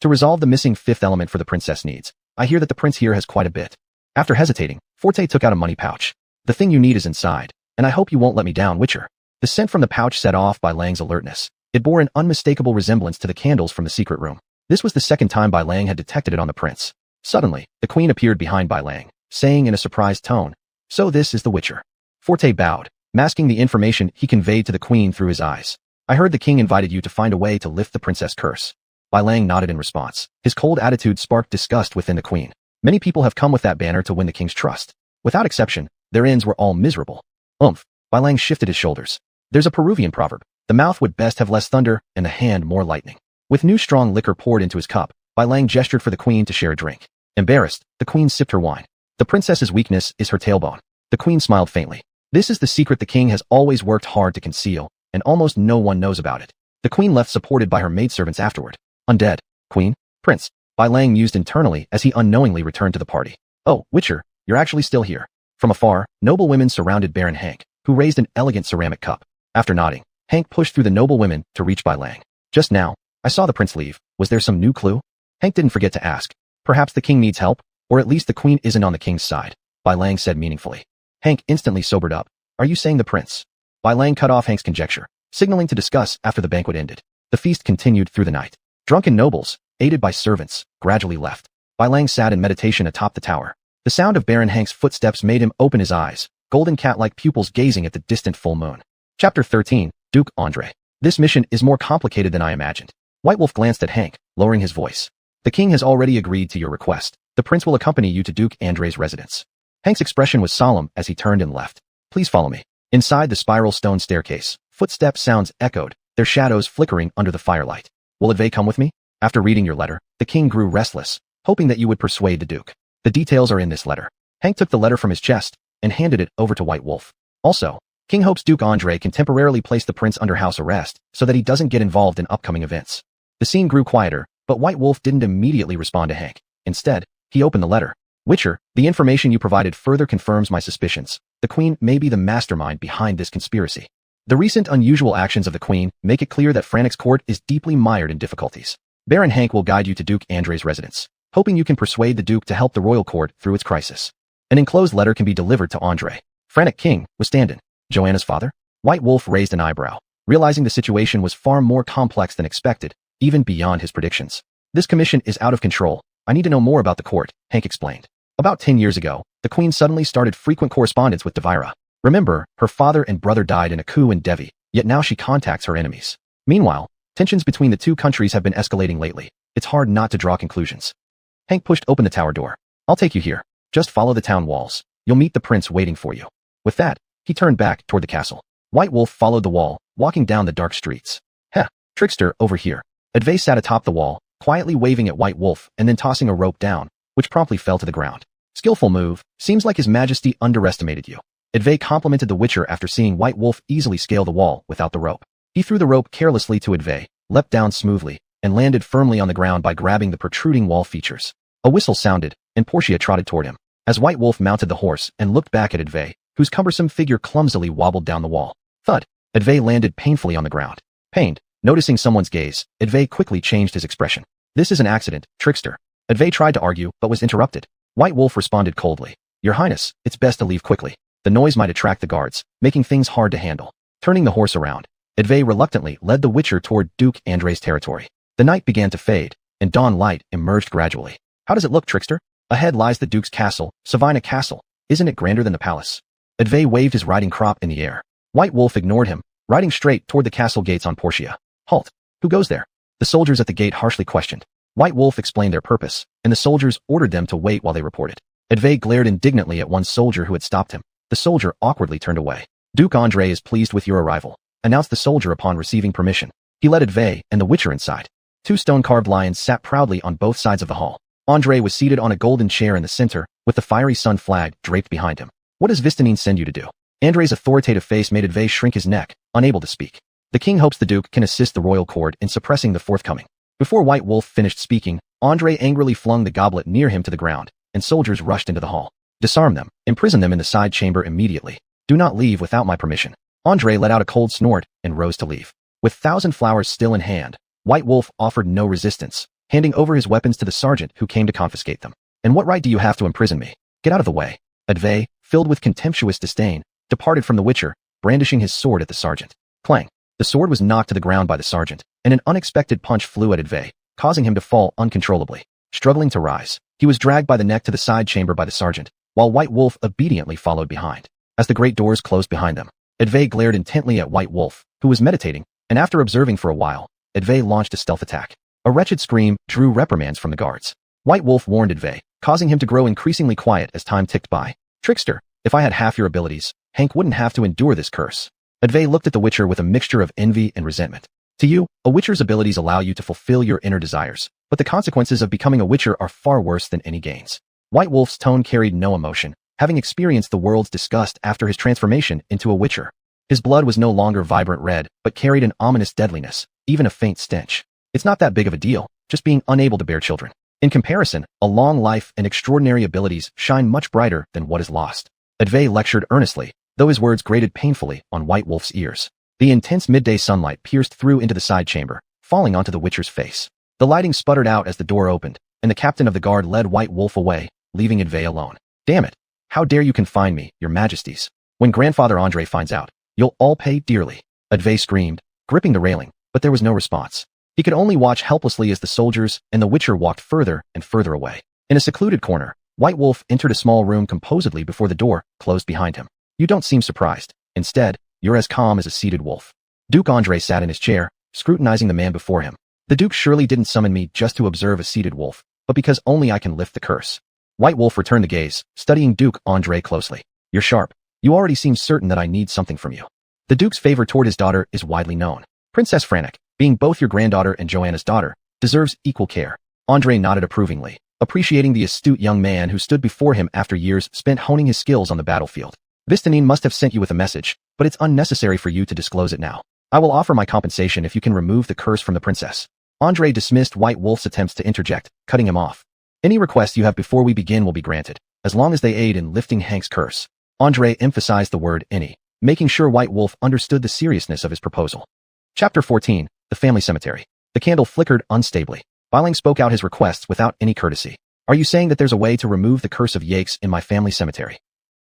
To resolve the missing fifth element for the princess needs, I hear that the prince here has quite a bit. After hesitating, Forte took out a money pouch. The thing you need is inside, and I hope you won't let me down, Witcher. The scent from the pouch set off Bai Lang's alertness. It bore an unmistakable resemblance to the candles from the secret room. This was the second time Bai Lang had detected it on the prince. Suddenly, the queen appeared behind Bai Lang, saying in a surprised tone, So this is the Witcher. Forte bowed, masking the information he conveyed to the queen through his eyes. I heard the king invited you to find a way to lift the princess curse. Bai Lang nodded in response. His cold attitude sparked disgust within the queen. Many people have come with that banner to win the king's trust. Without exception, their ends were all miserable. Bai Lang shifted his shoulders. There's a Peruvian proverb. The mouth would best have less thunder and the hand more lightning. With new strong liquor poured into his cup, Bai Lang gestured for the queen to share a drink. Embarrassed, the queen sipped her wine. The princess's weakness is her tailbone. The queen smiled faintly. This is the secret the king has always worked hard to conceal, and almost no one knows about it. The queen left supported by her maidservants afterward. Undead. Queen. Prince. Bai Lang mused internally as he unknowingly returned to the party. Oh, Witcher, you're actually still here. From afar, noble women surrounded Baron Hank, who raised an elegant ceramic cup. After nodding, Hank pushed through the noble women to reach Bai Lang. Just now, I saw the prince leave. Was there some new clue? Hank didn't forget to ask. Perhaps the king needs help, or at least the queen isn't on the king's side, Bai Lang said meaningfully. Hank instantly sobered up. Are you saying the prince? Bai Lang cut off Hank's conjecture, signaling to discuss after the banquet ended. The feast continued through the night. Drunken nobles, aided by servants, gradually left. Bai Lang sat in meditation atop the tower. The sound of Baron Hank's footsteps made him open his eyes, golden cat-like pupils gazing at the distant full moon. Chapter 13, Duke Andre. This mission is more complicated than I imagined. White Wolf glanced at Hank, lowering his voice. The king has already agreed to your request. The prince will accompany you to Duke Andre's residence. Hank's expression was solemn as he turned and left. Please follow me. Inside the spiral stone staircase, footstep sounds echoed, their shadows flickering under the firelight. Will Edve come with me? After reading your letter, the king grew restless, hoping that you would persuade the duke. The details are in this letter. Hank took the letter from his chest and handed it over to White Wolf. Also, King hopes Duke Andre can temporarily place the prince under house arrest so that he doesn't get involved in upcoming events. The scene grew quieter, but White Wolf didn't immediately respond to Hank. Instead, he opened the letter. Witcher, the information you provided further confirms my suspicions. The Queen may be the mastermind behind this conspiracy. The recent unusual actions of the Queen make it clear that Frantic's court is deeply mired in difficulties. Baron Hank will guide you to Duke Andre's residence, hoping you can persuade the Duke to help the royal court through its crisis. An enclosed letter can be delivered to Andre. Frantic King was stand-in. Joanna's father? White Wolf raised an eyebrow, realizing the situation was far more complex than expected, even beyond his predictions. This commission is out of control. I need to know more about the court, Hank explained. About 10 years ago, the Queen suddenly started frequent correspondence with Devira. Remember, her father and brother died in a coup in Devi, yet now she contacts her enemies. Meanwhile, tensions between the two countries have been escalating lately. It's hard not to draw conclusions. Hank pushed open the tower door. I'll take you here. Just follow the town walls. You'll meet the prince waiting for you. With that, he turned back toward the castle. White Wolf followed the wall, walking down the dark streets. Heh, trickster, over here. Edve sat atop the wall, quietly waving at White Wolf and then tossing a rope down, which promptly fell to the ground. Skillful move. Seems like His Majesty underestimated you. Edve complimented the Witcher after seeing White Wolf easily scale the wall without the rope. He threw the rope carelessly to Edve, leapt down smoothly, and landed firmly on the ground by grabbing the protruding wall features. A whistle sounded, and Portia trotted toward him. As White Wolf mounted the horse and looked back at Edve, whose cumbersome figure clumsily wobbled down the wall. Thud! Edve landed painfully on the ground. Pained, noticing someone's gaze, Edve quickly changed his expression. This is an accident, trickster. Edve tried to argue, but was interrupted. White Wolf responded coldly. Your Highness, it's best to leave quickly. The noise might attract the guards, making things hard to handle. Turning the horse around, Edve reluctantly led the Witcher toward Duke Andre's territory. The night began to fade, and dawn light emerged gradually. How does it look, trickster? Ahead lies the Duke's castle, Savina Castle. Isn't it grander than the palace? Edve waved his riding crop in the air. White Wolf ignored him, riding straight toward the castle gates on Portia. Halt! Who goes there? The soldiers at the gate harshly questioned. White Wolf explained their purpose, and the soldiers ordered them to wait while they reported. Edve glared indignantly at one soldier who had stopped him. The soldier awkwardly turned away. Duke Andre is pleased with your arrival, announced the soldier upon receiving permission. He led Edve and the Witcher inside. Two stone-carved lions sat proudly on both sides of the hall. Andre was seated on a golden chair in the center, with the fiery sun flag draped behind him. What does Vistanine send you to do? Andre's authoritative face made Edve shrink his neck, unable to speak. The king hopes the Duke can assist the royal court in suppressing the forthcoming. Before White Wolf finished speaking, Andre angrily flung the goblet near him to the ground, and soldiers rushed into the hall. Disarm them, imprison them in the side chamber immediately. Do not leave without my permission. Andre let out a cold snort and rose to leave. With 1,000 flowers still in hand, White Wolf offered no resistance, handing over his weapons to the sergeant who came to confiscate them. And what right do you have to imprison me? Get out of the way. Edve, filled with contemptuous disdain, departed from the Witcher, brandishing his sword at the sergeant. Clang! The sword was knocked to the ground by the sergeant, and an unexpected punch flew at Edve, causing him to fall uncontrollably. Struggling to rise, he was dragged by the neck to the side chamber by the sergeant, while White Wolf obediently followed behind. As the great doors closed behind them, Edve glared intently at White Wolf, who was meditating, and after observing for a while, Edve launched a stealth attack. A wretched scream drew reprimands from the guards. White Wolf warned Edve, causing him to grow increasingly quiet as time ticked by. Trickster, if I had half your abilities, Hank wouldn't have to endure this curse. Edve looked at the Witcher with a mixture of envy and resentment. To you, a Witcher's abilities allow you to fulfill your inner desires, but the consequences of becoming a Witcher are far worse than any gains. White Wolf's tone carried no emotion, having experienced the world's disgust after his transformation into a Witcher. His blood was no longer vibrant red, but carried an ominous deadliness, even a faint stench. It's not that big of a deal, just being unable to bear children. In comparison, a long life and extraordinary abilities shine much brighter than what is lost. Edve lectured earnestly, though his words grated painfully on White Wolf's ears. The intense midday sunlight pierced through into the side chamber, falling onto the Witcher's face. The lighting sputtered out as the door opened, and the captain of the guard led White Wolf away, leaving Edve alone. Damn it! How dare you confine me, your majesties? When Grandfather Andre finds out, you'll all pay dearly. Edve screamed, gripping the railing, but there was no response. He could only watch helplessly as the soldiers and the Witcher walked further and further away. In a secluded corner, White Wolf entered a small room composedly before the door closed behind him. You don't seem surprised. Instead, you're as calm as a seated wolf. Duke Andre sat in his chair, scrutinizing the man before him. The Duke surely didn't summon me just to observe a seated wolf, but because only I can lift the curse. White Wolf returned the gaze, studying Duke Andre closely. You're sharp. You already seem certain that I need something from you. The Duke's favor toward his daughter is widely known. Princess Frantic, being both your granddaughter and Joanna's daughter, deserves equal care. Andre nodded approvingly, appreciating the astute young man who stood before him after years spent honing his skills on the battlefield. Vistanine must have sent you with a message, but it's unnecessary for you to disclose it now. I will offer my compensation if you can remove the curse from the princess. Andre dismissed White Wolf's attempts to interject, cutting him off. Any request you have before we begin will be granted, as long as they aid in lifting Hank's curse. Andre emphasized the word any, making sure White Wolf understood the seriousness of his proposal. Chapter 14, The Family Cemetery. The candle flickered unstably. Biling spoke out his requests without any courtesy. Are you saying that there's a way to remove the curse of Yakes in my family cemetery?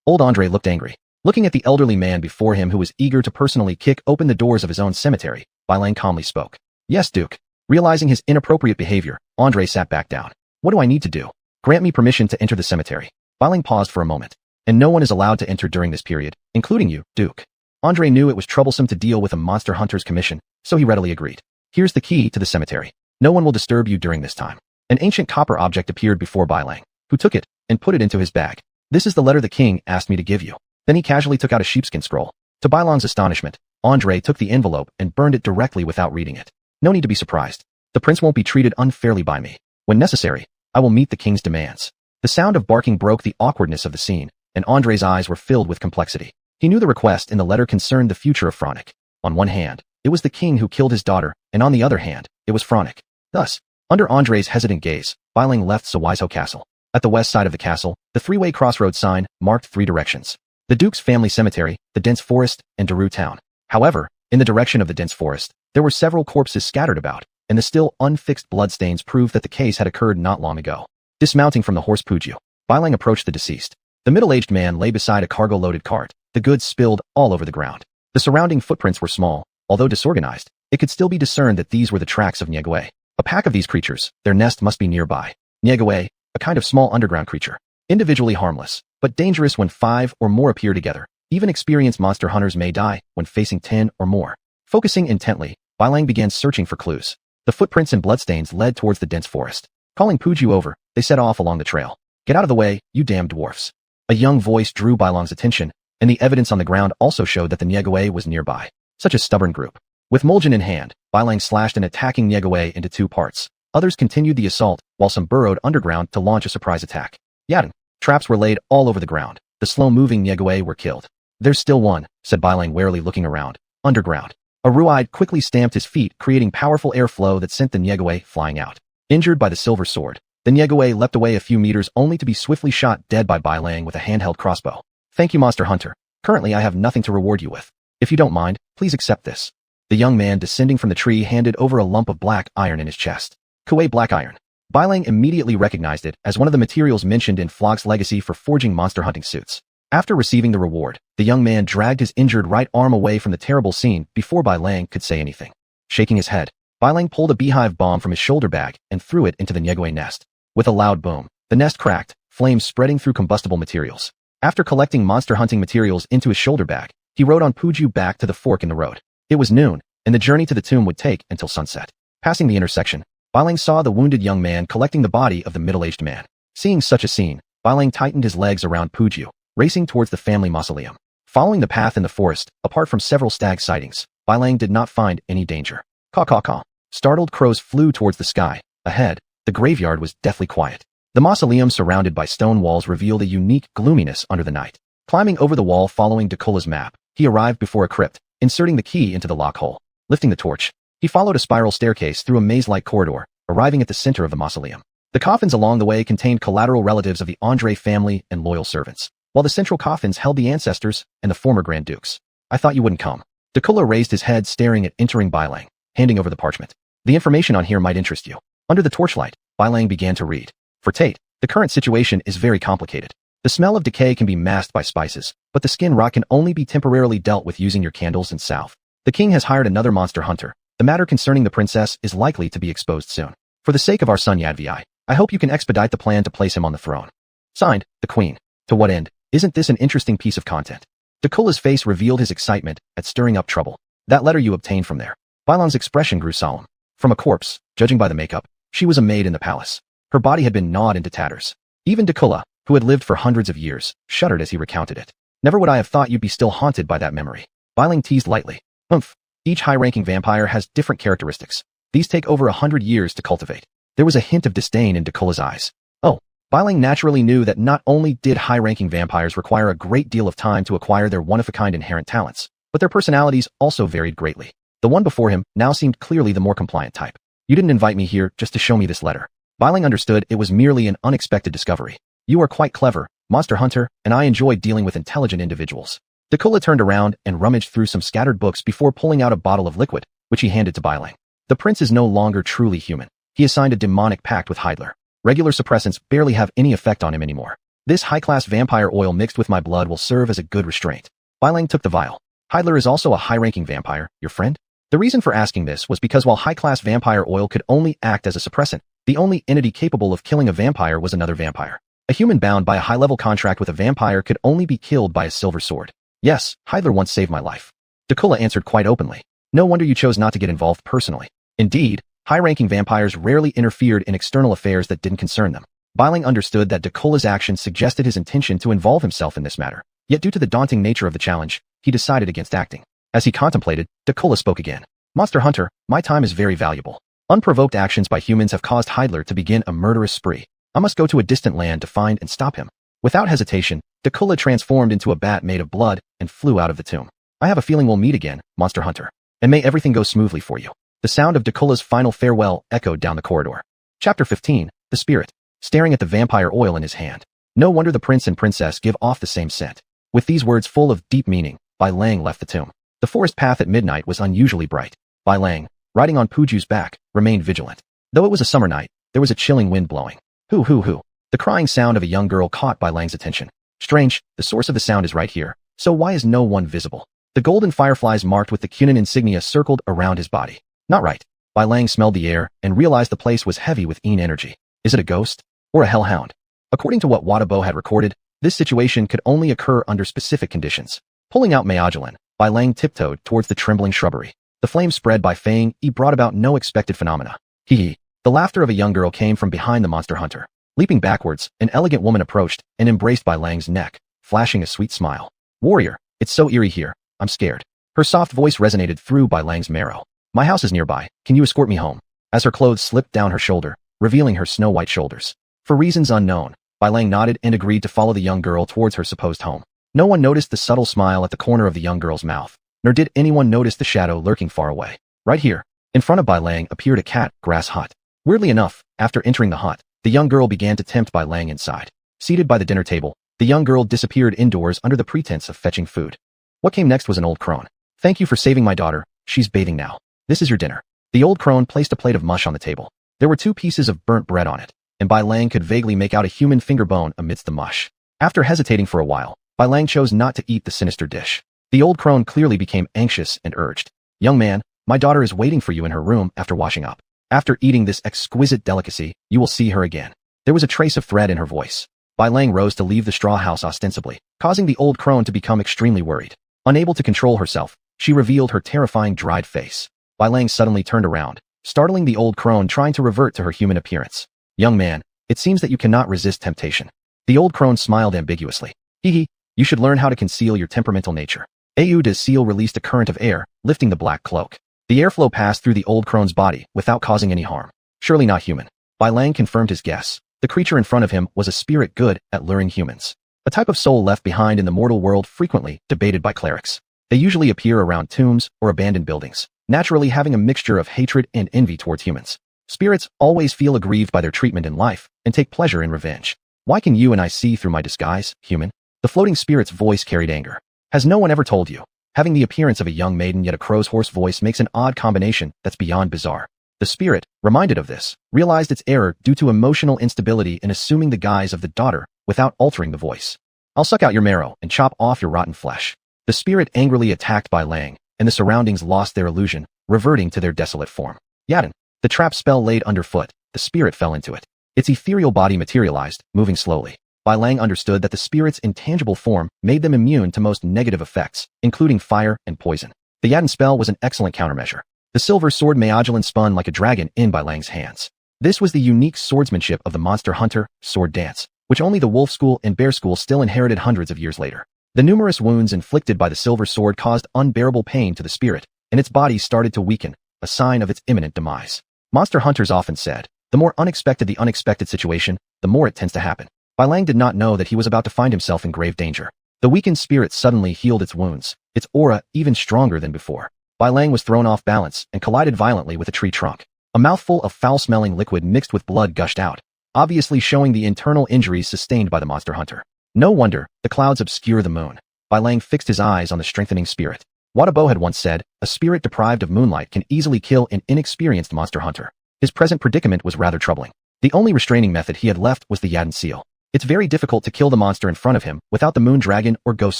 Old Andre looked angry. Looking at the elderly man before him who was eager to personally kick open the doors of his own cemetery, Biling calmly spoke. Yes, Duke. Realizing his inappropriate behavior, Andre sat back down. What do I need to do? Grant me permission to enter the cemetery. Biling paused for a moment. And no one is allowed to enter during this period, including you, Duke. Andre knew it was troublesome to deal with a monster hunter's commission, so he readily agreed. Here's the key to the cemetery. No one will disturb you during this time. An ancient copper object appeared before Biling, who took it and put it into his bag. This is the letter the king asked me to give you. Then he casually took out a sheepskin scroll. To Biling's astonishment, Andre took the envelope and burned it directly without reading it. No need to be surprised. The prince won't be treated unfairly by me. When necessary, I will meet the king's demands. The sound of barking broke the awkwardness of the scene, and Andre's eyes were filled with complexity. He knew the request in the letter concerned the future of Frantic. On one hand, it was the king who killed his daughter, and on the other hand, it was Frantic. Thus, under Andre's hesitant gaze, Biling left Sawaiso Castle. At the west side of the castle, the three-way crossroads sign marked 3 directions. The Duke's family cemetery, the dense forest, and Daru town. However, in the direction of the dense forest, there were several corpses scattered about, and the still unfixed bloodstains proved that the case had occurred not long ago. Dismounting from the horse Puju, Biling approached the deceased. The middle-aged man lay beside a cargo-loaded cart, the goods spilled all over the ground. The surrounding footprints were small, although disorganized. It could still be discerned that these were the tracks of Nyegwe. A pack of these creatures, their nest must be nearby. Nyegwe, a kind of small underground creature. Individually harmless, but dangerous when 5 or more appear together. Even experienced monster hunters may die when facing 10 or more. Focusing intently, Biling began searching for clues. The footprints and bloodstains led towards the dense forest. Calling Puju over, they set off along the trail. Get out of the way, you damn dwarfs. A young voice drew Biling's attention, and the evidence on the ground also showed that the Nyegwe was nearby. Such a stubborn group. With Mulligan in hand, Biling slashed an attacking Nyegwe into 2 parts. Others continued the assault, while some burrowed underground to launch a surprise attack. Yadan. Traps were laid all over the ground. The slow-moving Nyegwe were killed. There's still one, said Biling warily looking around. Underground. A Ruide quickly stamped his feet, creating powerful airflow that sent the Nyegwe flying out. Injured by the silver sword, the Nyegwe leapt away a few meters only to be swiftly shot dead by Biling with a handheld crossbow. Thank you, Monster Hunter. Currently I have nothing to reward you with. If you don't mind, please accept this. The young man descending from the tree handed over a lump of black iron in his chest. Kuei black iron. Biling immediately recognized it as one of the materials mentioned in Flock's legacy for forging monster hunting suits. After receiving the reward, the young man dragged his injured right arm away from the terrible scene before Biling could say anything. Shaking his head, Biling pulled a beehive bomb from his shoulder bag and threw it into the Nyegwe nest. With a loud boom, the nest cracked, flames spreading through combustible materials. After collecting monster hunting materials into his shoulder bag, he rode on Puju back to the fork in the road. It was noon, and the journey to the tomb would take until sunset. Passing the intersection, Biling saw the wounded young man collecting the body of the middle-aged man. Seeing such a scene, Biling tightened his legs around Puju, racing towards the family mausoleum. Following the path in the forest, apart from several stag sightings, Biling did not find any danger. Caw-caw-caw. Startled crows flew towards the sky. Ahead, the graveyard was deathly quiet. The mausoleum surrounded by stone walls revealed a unique gloominess under the night. Climbing over the wall following Dakula's map, he arrived before a crypt, inserting the key into the lock hole. Lifting the torch, he followed a spiral staircase through a maze-like corridor, arriving at the center of the mausoleum. The coffins along the way contained collateral relatives of the Andre family and loyal servants, while the central coffins held the ancestors and the former Grand Dukes. I thought you wouldn't come. Dakula raised his head staring at entering Biling, handing over the parchment. The information on here might interest you. Under the torchlight, Biling began to read. For Tate, the current situation is very complicated. The smell of decay can be masked by spices, but the skin rot can only be temporarily dealt with using your candles and salve. The king has hired another monster hunter. The matter concerning the princess is likely to be exposed soon. For the sake of our son Yadvi, I hope you can expedite the plan to place him on the throne. Signed, the Queen. To what end? Isn't this an interesting piece of content? Dakula's face revealed his excitement at stirring up trouble. That letter you obtained from there. Biling's expression grew solemn. From a corpse, judging by the makeup, she was a maid in the palace. Her body had been gnawed into tatters. Even Dakula, who had lived for hundreds of years, shuddered as he recounted it. Never would I have thought you'd be still haunted by that memory. Biling teased lightly. Oomph. Each high-ranking vampire has different characteristics. These take over 100 years to cultivate. There was a hint of disdain in Dakula's eyes. Oh, Bailang naturally knew that not only did high-ranking vampires require a great deal of time to acquire their one-of-a-kind inherent talents, but their personalities also varied greatly. The one before him now seemed clearly the more compliant type. You didn't invite me here just to show me this letter. Bailang understood it was merely an unexpected discovery. You are quite clever, monster hunter, and I enjoy dealing with intelligent individuals. Dakula turned around and rummaged through some scattered books before pulling out a bottle of liquid, which he handed to Bailang. The prince is no longer truly human. He has signed a demonic pact with Heidler. Regular suppressants barely have any effect on him anymore. This high-class vampire oil mixed with my blood will serve as a good restraint. Bailang took the vial. Heidler is also a high-ranking vampire, your friend? The reason for asking this was because while high-class vampire oil could only act as a suppressant, the only entity capable of killing a vampire was another vampire. A human bound by a high-level contract with a vampire could only be killed by a silver sword. Yes, Heidler once saved my life. Dakula answered quite openly. No wonder you chose not to get involved personally. Indeed, high-ranking vampires rarely interfered in external affairs that didn't concern them. Bailang understood that Dakula's actions suggested his intention to involve himself in this matter. Yet due to the daunting nature of the challenge, he decided against acting. As he contemplated, Dakula spoke again. Monster Hunter, my time is very valuable. Unprovoked actions by humans have caused Heidler to begin a murderous spree. I must go to a distant land to find and stop him. Without hesitation, Dakula transformed into a bat made of blood and flew out of the tomb. I have a feeling we'll meet again, Monster Hunter. And may everything go smoothly for you. The sound of Dakula's final farewell echoed down the corridor. Chapter 15, The Spirit, staring at the vampire oil in his hand. No wonder the prince and princess give off the same scent. With these words full of deep meaning, Bailang left the tomb. The forest path at midnight was unusually bright. Bailang, riding on Puju's back, remained vigilant. Though it was a summer night, there was a chilling wind blowing. Hoo hoo hoo. The crying sound of a young girl caught Bailang's attention. Strange, the source of the sound is right here, so why is no one visible? The golden fireflies marked with the Kunin insignia circled around his body. Not right. Bailang smelled the air and realized the place was heavy with Een energy. Is it a ghost? Or a hellhound? According to what Wadabo had recorded, this situation could only occur under specific conditions. Pulling out Mayajalin, Bailang tiptoed towards the trembling shrubbery. The flame spread by Fang E brought about no expected phenomena. Hee hee. The laughter of a young girl came from behind the monster hunter. Leaping backwards, an elegant woman approached and embraced Bailang's neck, flashing a sweet smile. Warrior, it's so eerie here. I'm scared. Her soft voice resonated through Bailang's marrow. My house is nearby. Can you escort me home? As her clothes slipped down her shoulder, revealing her snow-white shoulders. For reasons unknown, Bailang nodded and agreed to follow the young girl towards her supposed home. No one noticed the subtle smile at the corner of the young girl's mouth, nor did anyone notice the shadow lurking far away. Right here, in front of Bailang appeared a cat grass hut. Weirdly enough, after entering the hut, the young girl began to tempt Bailang inside. Seated by the dinner table, the young girl disappeared indoors under the pretense of fetching food. What came next was an old crone. Thank you for saving my daughter. She's bathing now. This is your dinner. The old crone placed a plate of mush on the table. There were 2 pieces of burnt bread on it, and Bailang could vaguely make out a human finger bone amidst the mush. After hesitating for a while, Bailang chose not to eat the sinister dish. The old crone clearly became anxious and urged. Young man, my daughter is waiting for you in her room after washing up. After eating this exquisite delicacy, you will see her again. There was a trace of threat in her voice. Bailang rose to leave the straw house ostensibly, causing the old crone to become extremely worried. Unable to control herself, she revealed her terrifying dried face. Bailang suddenly turned around, startling the old crone trying to revert to her human appearance. Young man, it seems that you cannot resist temptation. The old crone smiled ambiguously. Hee hee, you should learn how to conceal your temperamental nature. Au de Seal released a current of air, lifting the black cloak. The airflow passed through the old crone's body without causing any harm. Surely not human. Bailang confirmed his guess. The creature in front of him was a spirit good at luring humans. A type of soul left behind in the mortal world frequently debated by clerics. They usually appear around tombs or abandoned buildings, naturally having a mixture of hatred and envy towards humans. Spirits always feel aggrieved by their treatment in life and take pleasure in revenge. Why can you and I see through my disguise, human? The floating spirit's voice carried anger. Has no one ever told you? Having the appearance of a young maiden yet a crow's hoarse voice makes an odd combination that's beyond bizarre. The spirit, reminded of this, realized its error due to emotional instability in assuming the guise of the daughter without altering the voice. I'll suck out your marrow and chop off your rotten flesh. The spirit angrily attacked Bailang, and the surroundings lost their illusion, reverting to their desolate form. Yaden, the trap spell laid underfoot, the spirit fell into it. Its ethereal body materialized, moving slowly. Bailang understood that the spirit's intangible form made them immune to most negative effects, including fire and poison. The Yaden spell was an excellent countermeasure. The silver sword Mayajalin spun like a dragon in Bailang's hands. This was the unique swordsmanship of the monster hunter sword dance, which only the wolf school and bear school still inherited hundreds of years later. The numerous wounds inflicted by the silver sword caused unbearable pain to the spirit, and its body started to weaken, a sign of its imminent demise. Monster hunters often said, the more unexpected the unexpected situation, the more it tends to happen. Bai Lang did not know that he was about to find himself in grave danger. The weakened spirit suddenly healed its wounds, its aura even stronger than before. Bai Lang was thrown off balance and collided violently with a tree trunk. A mouthful of foul-smelling liquid mixed with blood gushed out, obviously showing the internal injuries sustained by the monster hunter. No wonder, the clouds obscure the moon. Bai Lang fixed his eyes on the strengthening spirit. Wadabo had once said, a spirit deprived of moonlight can easily kill an inexperienced monster hunter. His present predicament was rather troubling. The only restraining method he had left was the Yadin seal. It's very difficult to kill the monster in front of him without the moon dragon or ghost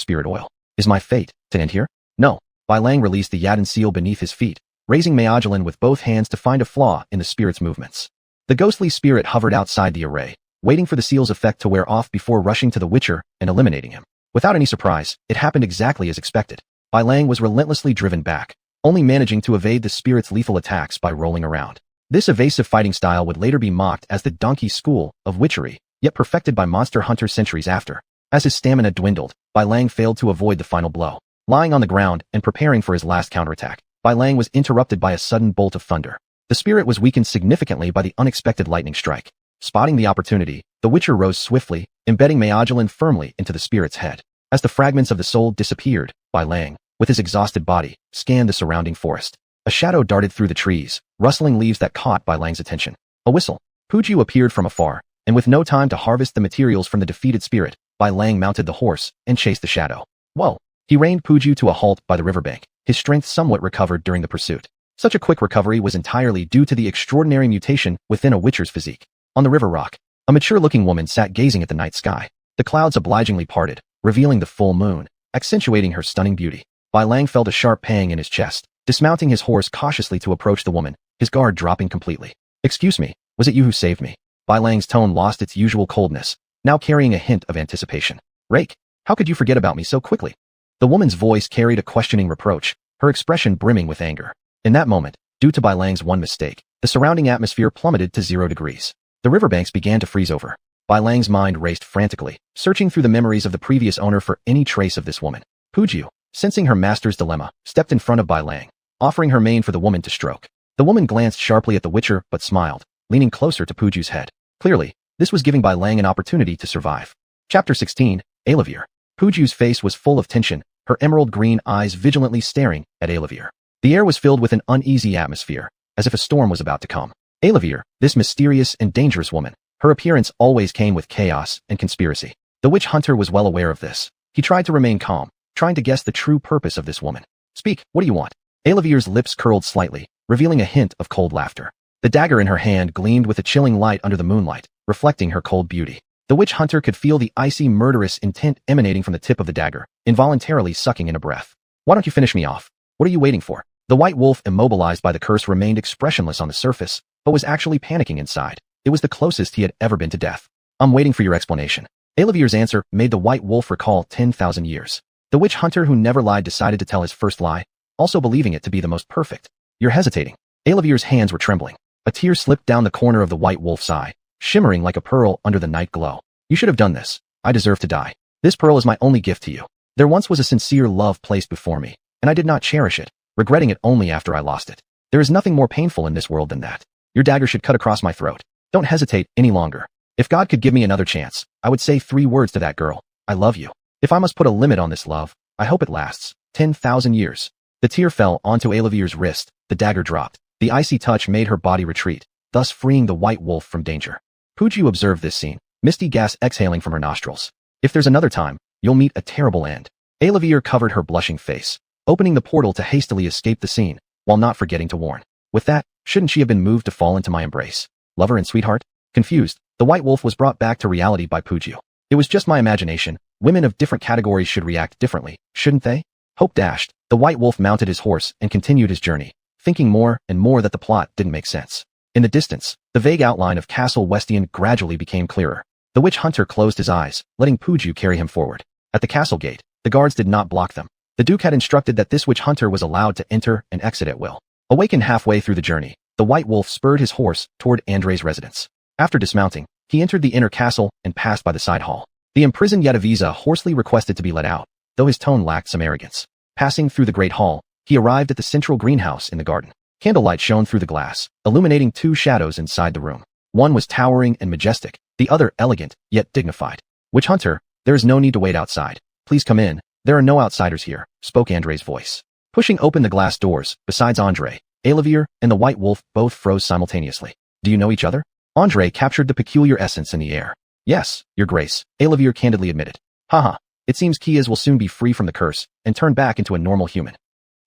spirit oil. Is my fate to end here? No. Bai Lang released the Yadin seal beneath his feet, raising Maogelin with both hands to find a flaw in the spirit's movements. The ghostly spirit hovered outside the array, waiting for the seal's effect to wear off before rushing to the Witcher and eliminating him. Without any surprise, it happened exactly as expected. Bai Lang was relentlessly driven back, only managing to evade the spirit's lethal attacks by rolling around. This evasive fighting style would later be mocked as the donkey school of witchery, yet perfected by monster hunters centuries after. As his stamina dwindled, Bai Lang failed to avoid the final blow. Lying on the ground and preparing for his last counterattack, Bai Lang was interrupted by a sudden bolt of thunder. The spirit was weakened significantly by the unexpected lightning strike. Spotting the opportunity, the Witcher rose swiftly, embedding Maogelin firmly into the spirit's head. As the fragments of the soul disappeared, Bai Lang, with his exhausted body, scanned the surrounding forest. A shadow darted through the trees, rustling leaves that caught Bai Lang's attention. A whistle. Puju appeared from afar, and with no time to harvest the materials from the defeated spirit, Bai Lang mounted the horse and chased the shadow. Whoa! He reined Puju to a halt by the riverbank, his strength somewhat recovered during the pursuit. Such a quick recovery was entirely due to the extraordinary mutation within a Witcher's physique. On the river rock, a mature-looking woman sat gazing at the night sky. The clouds obligingly parted, revealing the full moon, accentuating her stunning beauty. Bai Lang felt a sharp pang in his chest, dismounting his horse cautiously to approach the woman, his guard dropping completely. Excuse me, was it you who saved me? Bai Lang's tone lost its usual coldness, now carrying a hint of anticipation. Rake, how could you forget about me so quickly? The woman's voice carried a questioning reproach, her expression brimming with anger. In that moment, due to Bai Lang's one mistake, the surrounding atmosphere plummeted to 0 degrees. The riverbanks began to freeze over. Bai Lang's mind raced frantically, searching through the memories of the previous owner for any trace of this woman. Puju, sensing her master's dilemma, stepped in front of Bai Lang, offering her mane for the woman to stroke. The woman glanced sharply at the Witcher but smiled, leaning closer to Puju's head. Clearly, this was giving Bai Lang an opportunity to survive. Chapter 16, Alavir. Puju's face was full of tension, her emerald green eyes vigilantly staring at Alavir. The air was filled with an uneasy atmosphere, as if a storm was about to come. Alavir, this mysterious and dangerous woman, her appearance always came with chaos and conspiracy. The witch hunter was well aware of this. He tried to remain calm, trying to guess the true purpose of this woman. Speak, what do you want? Alavir's lips curled slightly, revealing a hint of cold laughter. The dagger in her hand gleamed with a chilling light under the moonlight, reflecting her cold beauty. The witch hunter could feel the icy murderous intent emanating from the tip of the dagger, involuntarily sucking in a breath. Why don't you finish me off? What are you waiting for? The white wolf, immobilized by the curse, remained expressionless on the surface, but was actually panicking inside. It was the closest he had ever been to death. I'm waiting for your explanation. Alavir's answer made the white wolf recall 10,000 years. The witch hunter who never lied decided to tell his first lie, also believing it to be the most perfect. You're hesitating. Alavir's hands were trembling. A tear slipped down the corner of the white wolf's eye, shimmering like a pearl under the night glow. You should have done this. I deserve to die. This pearl is my only gift to you. There once was a sincere love placed before me, and I did not cherish it, regretting it only after I lost it. There is nothing more painful in this world than that. Your dagger should cut across my throat. Don't hesitate any longer. If God could give me another chance, I would say 3 words to that girl. I love you. If I must put a limit on this love, I hope it lasts 10,000 years. The tear fell onto Alavir's wrist, the dagger dropped. The icy touch made her body retreat, thus freeing the white wolf from danger. Puju observed this scene, misty gas exhaling from her nostrils. If there's another time, you'll meet a terrible end. Alavir covered her blushing face, opening the portal to hastily escape the scene, while not forgetting to warn. With that, shouldn't she have been moved to fall into my embrace? Lover and sweetheart? Confused, the white wolf was brought back to reality by Puju. It was just my imagination. Women of different categories should react differently, shouldn't they? Hope dashed. The white wolf mounted his horse and continued his journey, thinking more and more that the plot didn't make sense. In the distance, the vague outline of Castle Westian gradually became clearer. The witch hunter closed his eyes, letting Puju carry him forward. At the castle gate, the guards did not block them. The duke had instructed that this witch hunter was allowed to enter and exit at will. Awakened halfway through the journey, the white wolf spurred his horse toward Andrei's residence. After dismounting, he entered the inner castle and passed by the side hall. The imprisoned Yadaviza hoarsely requested to be let out, though his tone lacked some arrogance. Passing through the great hall, he arrived at the central greenhouse in the garden. Candlelight shone through the glass, illuminating two shadows inside the room. One was towering and majestic, the other elegant, yet dignified. Witch Hunter, there is no need to wait outside. Please come in. There are no outsiders here, spoke Andre's voice. Pushing open the glass doors, besides Andre, Alavir, and the White Wolf both froze simultaneously. Do you know each other? Andre captured the peculiar essence in the air. Yes, Your Grace, Alavir candidly admitted. Haha, it seems Kias will soon be free from the curse and turn back into a normal human.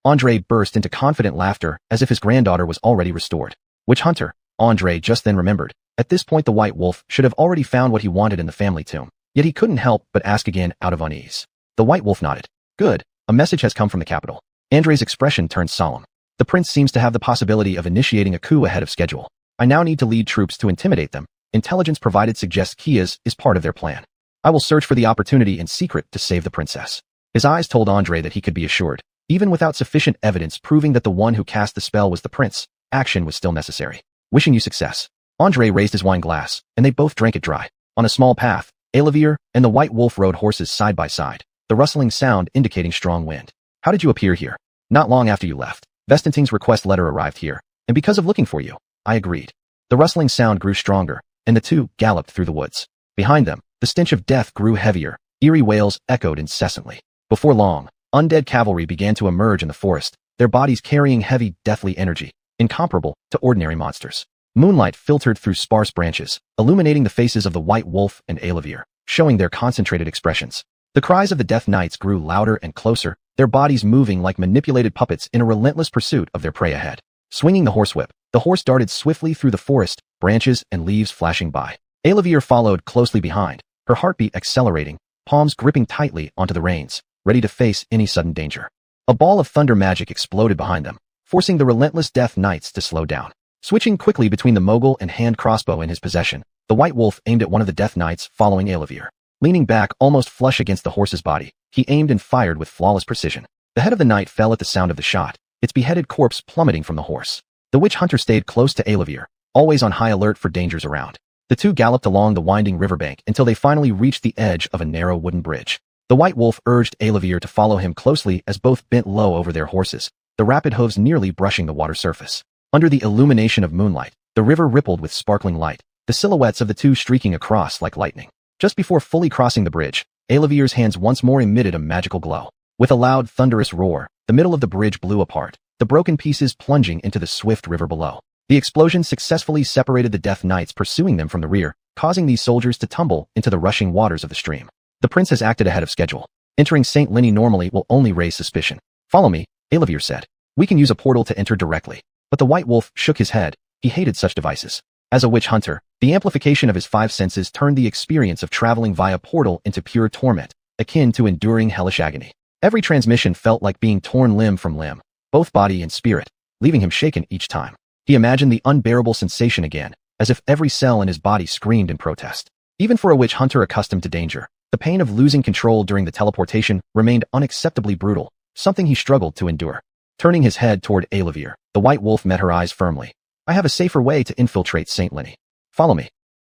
Andre burst into confident laughter as if his granddaughter was already restored. Witch Hunter, Andre just then remembered. At this point the White Wolf should have already found what he wanted in the family tomb, yet he couldn't help but ask again out of unease. The White Wolf nodded. Good, a message has come from the capital. Andre's expression turned solemn. The prince seems to have the possibility of initiating a coup ahead of schedule. I now need to lead troops to intimidate them. Intelligence provided suggests Kias is part of their plan. I will search for the opportunity in secret to save the princess. His eyes told Andre that he could be assured, even without sufficient evidence proving that the one who cast the spell was the prince, action was still necessary. Wishing you success. Andre raised his wine glass, and they both drank it dry. On a small path, Alavir and the White Wolf rode horses side by side, the rustling sound indicating strong wind. How did you appear here? Not long after you left. Vestenting's request letter arrived here, and because of looking for you, I agreed. The rustling sound grew stronger, and the two galloped through the woods. Behind them, the stench of death grew heavier, eerie wails echoed incessantly. Before long, undead cavalry began to emerge in the forest, their bodies carrying heavy, deathly energy, incomparable to ordinary monsters. Moonlight filtered through sparse branches, illuminating the faces of the White Wolf and Alavir, showing their concentrated expressions. The cries of the Death Knights grew louder and closer, their bodies moving like manipulated puppets in a relentless pursuit of their prey ahead. Swinging the horsewhip, the horse darted swiftly through the forest, branches and leaves flashing by. Alavir followed closely behind, her heartbeat accelerating, palms gripping tightly onto the reins, ready to face any sudden danger. A ball of thunder magic exploded behind them, forcing the relentless Death Knights to slow down. Switching quickly between the mogul and hand crossbow in his possession, the White Wolf aimed at one of the Death Knights following Alavir. Leaning back almost flush against the horse's body, he aimed and fired with flawless precision. The head of the knight fell at the sound of the shot, its beheaded corpse plummeting from the horse. The Witch Hunter stayed close to Alavir, always on high alert for dangers around. The two galloped along the winding riverbank until they finally reached the edge of a narrow wooden bridge. The White Wolf urged Alavir to follow him closely as both bent low over their horses, the rapid hooves nearly brushing the water surface. Under the illumination of moonlight, the river rippled with sparkling light, the silhouettes of the two streaking across like lightning. Just before fully crossing the bridge, Alavir's hands once more emitted a magical glow. With a loud, thunderous roar, the middle of the bridge blew apart, the broken pieces plunging into the swift river below. The explosion successfully separated the Death Knights pursuing them from the rear, causing these soldiers to tumble into the rushing waters of the stream. The prince has acted ahead of schedule. Entering St. Lenny normally will only raise suspicion. Follow me, Alavir said. We can use a portal to enter directly. But the White Wolf shook his head. He hated such devices. As a witch hunter, the amplification of his five senses turned the experience of traveling via portal into pure torment, akin to enduring hellish agony. Every transmission felt like being torn limb from limb, both body and spirit, leaving him shaken each time. He imagined the unbearable sensation again, as if every cell in his body screamed in protest. Even for a witch hunter accustomed to danger, the pain of losing control during the teleportation remained unacceptably brutal, something he struggled to endure. Turning his head toward Alavir, the White Wolf met her eyes firmly. I have a safer way to infiltrate St. Lenny. Follow me.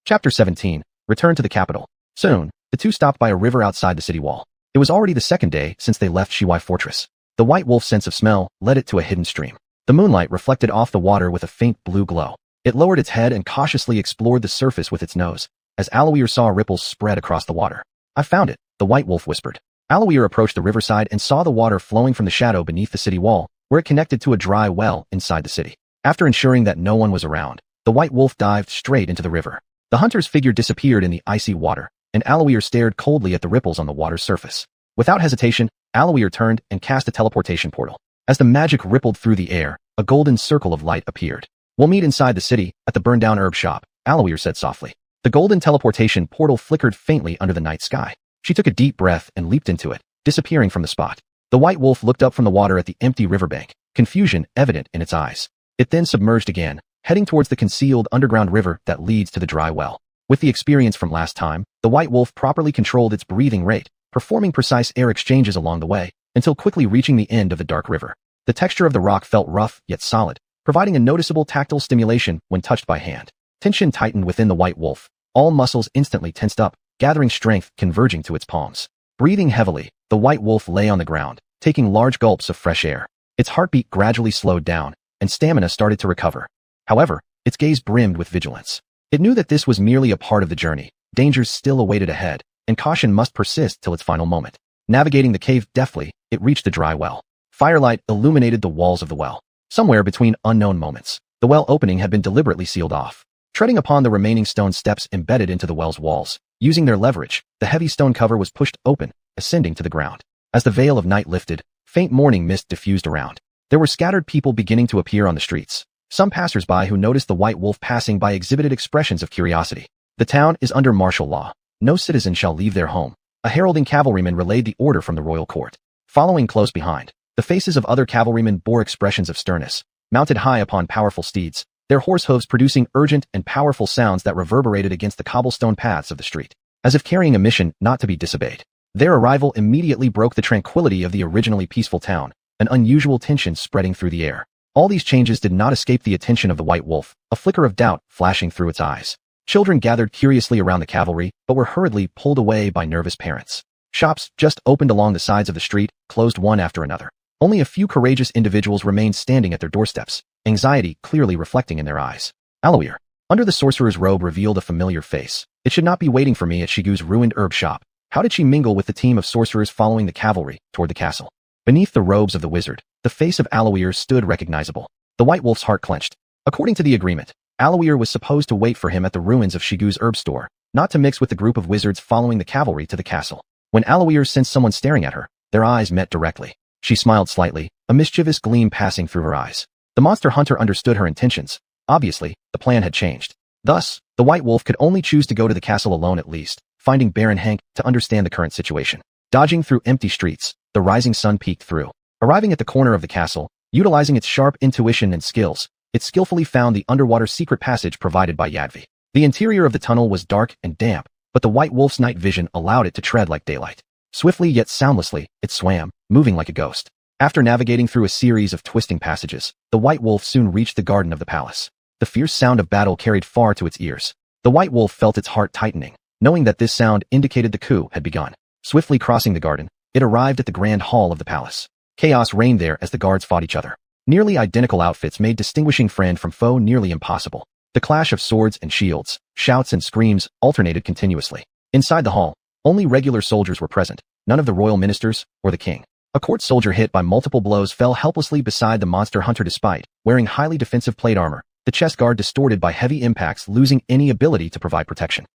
Chapter 17. Return to the capital. Soon, the two stopped by a river outside the city wall. It was already the second day since they left Shiwai Fortress. The White Wolf's sense of smell led it to a hidden stream. The moonlight reflected off the water with a faint blue glow. It lowered its head and cautiously explored the surface with its nose, as Alawir saw ripples spread across the water. I found it, the White Wolf whispered. Alawir approached the riverside and saw the water flowing from the shadow beneath the city wall, where it connected to a dry well inside the city. After ensuring that no one was around, the White Wolf dived straight into the river. The hunter's figure disappeared in the icy water, and Alawir stared coldly at the ripples on the water's surface. Without hesitation, Alawir turned and cast a teleportation portal. As the magic rippled through the air, a golden circle of light appeared. We'll meet inside the city, at the burned-down herb shop, Alawir said softly. The golden teleportation portal flickered faintly under the night sky. She took a deep breath and leaped into it, disappearing from the spot. The White Wolf looked up from the water at the empty riverbank, confusion evident in its eyes. It then submerged again, heading towards the concealed underground river that leads to the dry well. With the experience from last time, the White Wolf properly controlled its breathing rate, performing precise air exchanges along the way, until quickly reaching the end of the dark river. The texture of the rock felt rough yet solid, providing a noticeable tactile stimulation when touched by hand. Tension tightened within the White Wolf, all muscles instantly tensed up, gathering strength converging to its palms. Breathing heavily, the White Wolf lay on the ground, taking large gulps of fresh air. Its heartbeat gradually slowed down, and stamina started to recover. However, its gaze brimmed with vigilance. It knew that this was merely a part of the journey, dangers still awaited ahead, and caution must persist till its final moment. Navigating the cave deftly, it reached the dry well. Firelight illuminated the walls of the well. Somewhere between unknown moments, the well opening had been deliberately sealed off. Treading upon the remaining stone steps embedded into the well's walls, using their leverage, the heavy stone cover was pushed open, ascending to the ground. As the veil of night lifted, faint morning mist diffused around. There were scattered people beginning to appear on the streets. Some passers-by who noticed the white wolf passing by exhibited expressions of curiosity. The town is under martial law. No citizen shall leave their home. A heralding cavalryman relayed the order from the royal court. Following close behind, the faces of other cavalrymen bore expressions of sternness, mounted high upon powerful steeds, their horse hooves producing urgent and powerful sounds that reverberated against the cobblestone paths of the street, as if carrying a mission not to be disobeyed. Their arrival immediately broke the tranquility of the originally peaceful town, an unusual tension spreading through the air. All these changes did not escape the attention of the white wolf, a flicker of doubt flashing through its eyes. Children gathered curiously around the cavalry, but were hurriedly pulled away by nervous parents. Shops, just opened along the sides of the street, closed one after another. Only a few courageous individuals remained standing at their doorsteps, anxiety clearly reflecting in their eyes. Aloir, under the sorcerer's robe, revealed a familiar face. It should not be waiting for me at Shigu's ruined herb shop. How did she mingle with the team of sorcerers following the cavalry toward the castle? Beneath the robes of the wizard, the face of Aloir stood recognizable. The white wolf's heart clenched. According to the agreement, Aloir was supposed to wait for him at the ruins of Shigu's herb store, not to mix with the group of wizards following the cavalry to the castle. When Aloir sensed someone staring at her, their eyes met directly. She smiled slightly, a mischievous gleam passing through her eyes. The monster hunter understood her intentions. Obviously, the plan had changed. Thus, the white wolf could only choose to go to the castle alone at least, finding Baron Hank to understand the current situation. Dodging through empty streets, the rising sun peeked through. Arriving at the corner of the castle, utilizing its sharp intuition and skills, it skillfully found the underwater secret passage provided by Yadvi. The interior of the tunnel was dark and damp, but the white wolf's night vision allowed it to tread like daylight. Swiftly yet soundlessly, it swam, moving like a ghost. After navigating through a series of twisting passages, the white wolf soon reached the garden of the palace. The fierce sound of battle carried far to its ears. The white wolf felt its heart tightening, knowing that this sound indicated the coup had begun. Swiftly crossing the garden, it arrived at the grand hall of the palace. Chaos reigned there as the guards fought each other. Nearly identical outfits made distinguishing friend from foe nearly impossible. The clash of swords and shields, shouts and screams alternated continuously. Inside the hall, only regular soldiers were present, none of the royal ministers or the king. A court soldier hit by multiple blows fell helplessly beside the monster hunter despite wearing highly defensive plate armor, the chest guard distorted by heavy impacts losing any ability to provide protection.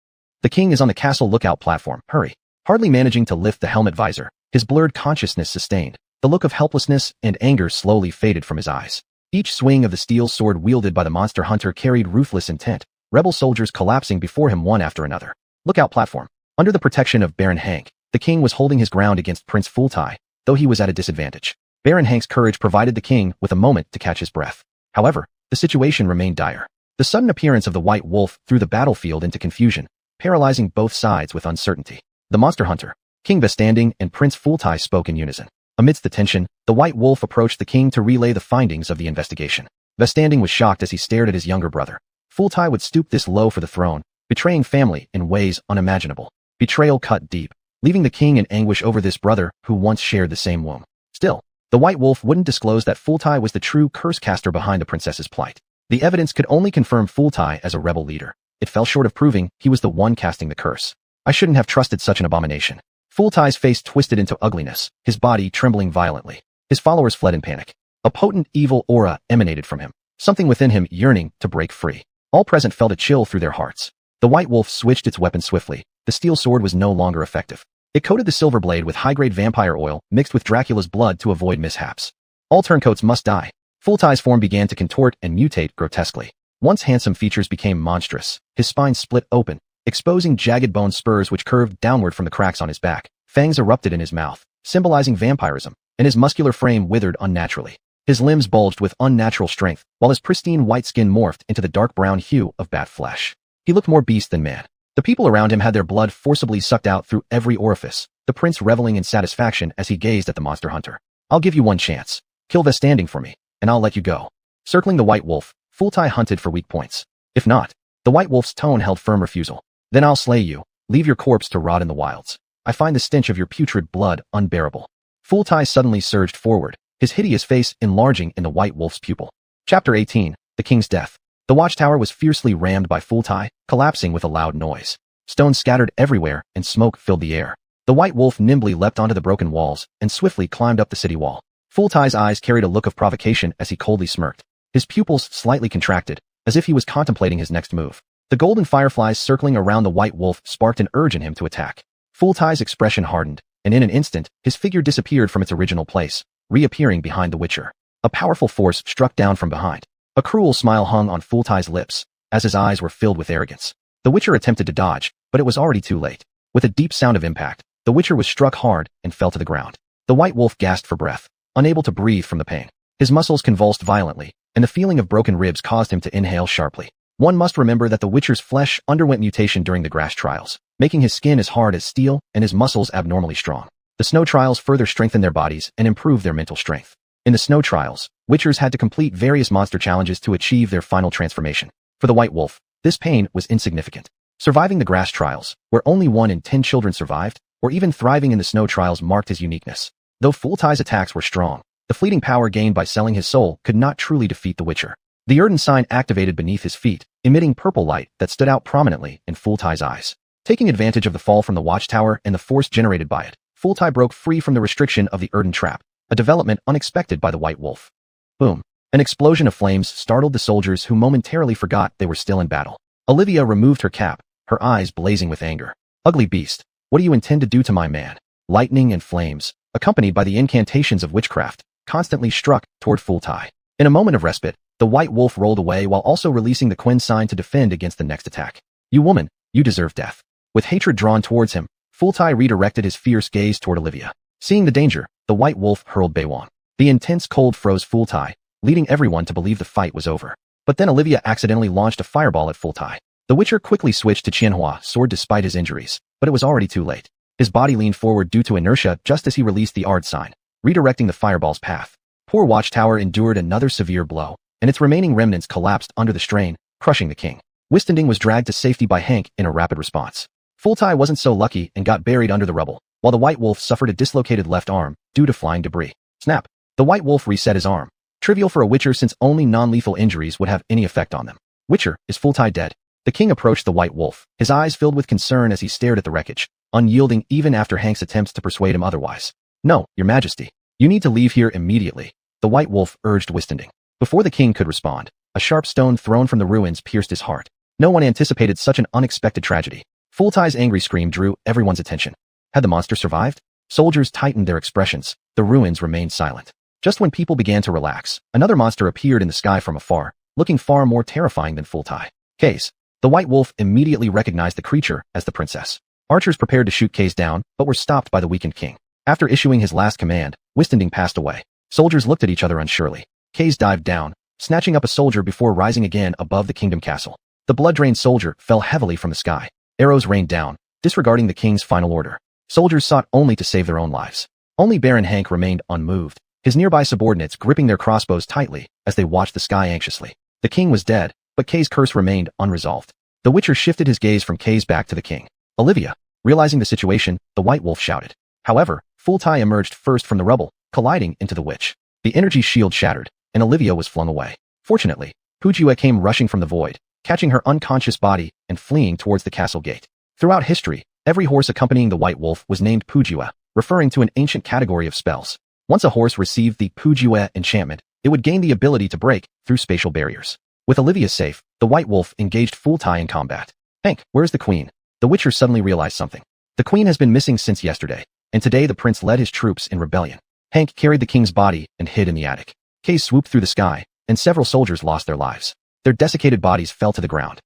The king is on the castle lookout platform. Hurry. Hardly managing to lift the helmet visor, his blurred consciousness sustained. The look of helplessness and anger slowly faded from his eyes. Each swing of the steel sword wielded by the monster hunter carried ruthless intent, rebel soldiers collapsing before him one after another. Lookout platform. Under the protection of Baron Hank, the king was holding his ground against Prince Fulltie, though he was at a disadvantage. Baron Hank's courage provided the king with a moment to catch his breath. However, the situation remained dire. The sudden appearance of the white wolf threw the battlefield into confusion, paralyzing both sides with uncertainty. The monster hunter, King Vestanding and Prince Fulltie spoke in unison. Amidst the tension, the white wolf approached the king to relay the findings of the investigation. Vestanding was shocked as he stared at his younger brother. Fulltie would stoop this low for the throne, betraying family in ways unimaginable. Betrayal cut deep, leaving the king in anguish over this brother who once shared the same womb. Still, the white wolf wouldn't disclose that Fulltie was the true curse caster behind the princess's plight. The evidence could only confirm Fulltie as a rebel leader. It fell short of proving he was the one casting the curse. I shouldn't have trusted such an abomination. Fulltie's face twisted into ugliness, his body trembling violently. His followers fled in panic. A potent evil aura emanated from him, something within him yearning to break free. All present felt a chill through their hearts. The white wolf switched its weapon swiftly. The steel sword was no longer effective. It coated the silver blade with high-grade vampire oil mixed with Dracula's blood to avoid mishaps. All turncoats must die. Fulltie's form began to contort and mutate grotesquely. Once handsome features became monstrous. His spine split open, exposing jagged bone spurs which curved downward from the cracks on his back. Fangs erupted in his mouth, symbolizing vampirism, and his muscular frame withered unnaturally. His limbs bulged with unnatural strength, while his pristine white skin morphed into the dark brown hue of bat flesh. He looked more beast than man. The people around him had their blood forcibly sucked out through every orifice, the prince reveling in satisfaction as he gazed at the monster hunter. I'll give you one chance. Kill Vestanding for me, and I'll let you go. Circling the white wolf, Fulltie hunted for weak points. If not, the white wolf's tone held firm refusal. Then I'll slay you, leave your corpse to rot in the wilds. I find the stench of your putrid blood unbearable. Fulltie suddenly surged forward, his hideous face enlarging in the white wolf's pupil. Chapter 18. The King's Death. The watchtower was fiercely rammed by Full-Tai, collapsing with a loud noise. Stones scattered everywhere, and smoke filled the air. The white wolf nimbly leapt onto the broken walls, and swiftly climbed up the city wall. Full-Tai's eyes carried a look of provocation as he coldly smirked. His pupils slightly contracted, as if he was contemplating his next move. The golden fireflies circling around the white wolf sparked an urge in him to attack. Full-Tai's expression hardened, and in an instant, his figure disappeared from its original place, reappearing behind the Witcher. A powerful force struck down from behind. A cruel smile hung on Full-Tai's lips, as his eyes were filled with arrogance. The Witcher attempted to dodge, but it was already too late. With a deep sound of impact, the Witcher was struck hard and fell to the ground. The white wolf gasped for breath, unable to breathe from the pain. His muscles convulsed violently, and the feeling of broken ribs caused him to inhale sharply. One must remember that the Witcher's flesh underwent mutation during the grass trials, making his skin as hard as steel and his muscles abnormally strong. The snow trials further strengthened their bodies and improved their mental strength. In the snow trials, Witchers had to complete various monster challenges to achieve their final transformation. For the white wolf, this pain was insignificant. Surviving the grass trials, where only 1 in 10 children survived, or even thriving in the snow trials marked his uniqueness. Though Full-Tai's attacks were strong, the fleeting power gained by selling his soul could not truly defeat the Witcher. The Erden sign activated beneath his feet, emitting purple light that stood out prominently in Full-Tai's eyes. Taking advantage of the fall from the watchtower and the force generated by it, Full-Tai broke free from the restriction of the Erden trap, a development unexpected by the white wolf. Boom. An explosion of flames startled the soldiers who momentarily forgot they were still in battle. Olivia removed her cap, her eyes blazing with anger. Ugly beast, what do you intend to do to my man? Lightning and flames, accompanied by the incantations of witchcraft, constantly struck toward Full-Tai. In a moment of respite, the white wolf rolled away while also releasing the Quen sign to defend against the next attack. You woman, you deserve death. With hatred drawn towards him, Full-Tai redirected his fierce gaze toward Olivia. Seeing the danger, the white wolf hurled Beiwan. The intense cold froze Full-Tai, leading everyone to believe the fight was over. But then Olivia accidentally launched a fireball at Full-Tai. The Witcher quickly switched to Qianhua's sword despite his injuries, but it was already too late. His body leaned forward due to inertia just as he released the Ard sign, redirecting the fireball's path. Poor Watchtower endured another severe blow, and its remaining remnants collapsed under the strain, crushing the king. Wistending was dragged to safety by Hank in a rapid response. Full-Tai wasn't so lucky and got buried under the rubble, while the white wolf suffered a dislocated left arm due to flying debris. Snap! The white wolf reset his arm. Trivial for a Witcher since only non-lethal injuries would have any effect on them. Witcher, is Full-Tai dead? The king approached the white wolf, his eyes filled with concern as he stared at the wreckage, unyielding even after Hank's attempts to persuade him otherwise. No, your majesty. You need to leave here immediately, the white wolf urged Wistending. Before the king could respond, a sharp stone thrown from the ruins pierced his heart. No one anticipated such an unexpected tragedy. Full-Tai's angry scream drew everyone's attention. Had the monster survived? Soldiers tightened their expressions. The ruins remained silent. Just when people began to relax, another monster appeared in the sky from afar, looking far more terrifying than Full-Tai. Case. The white wolf immediately recognized the creature as the princess. Archers prepared to shoot Case down, but were stopped by the weakened king. After issuing his last command, Wistending passed away. Soldiers looked at each other unsurely. Case dived down, snatching up a soldier before rising again above the kingdom castle. The blood-drained soldier fell heavily from the sky. Arrows rained down, disregarding the king's final order. Soldiers sought only to save their own lives. Only Baron Hank remained unmoved, his nearby subordinates gripping their crossbows tightly as they watched the sky anxiously. The king was dead, but Kay's curse remained unresolved. The Witcher shifted his gaze from Kay's back to the king. Olivia. Realizing the situation, the white wolf shouted. However, Full-Tai emerged first from the rubble, colliding into the witch. The energy shield shattered, and Olivia was flung away. Fortunately, Pujua came rushing from the void, catching her unconscious body and fleeing towards the castle gate. Throughout history, every horse accompanying the white wolf was named Pujua, referring to an ancient category of spells. Once a horse received the Pujua enchantment, it would gain the ability to break through spatial barriers. With Olivia safe, the white wolf engaged Full-Tai in combat. Hank, where's the queen? The Witcher suddenly realized something. The queen has been missing since yesterday, and today the prince led his troops in rebellion. Hank carried the king's body and hid in the attic. Kay swooped through the sky, and several soldiers lost their lives. Their desiccated bodies fell to the ground.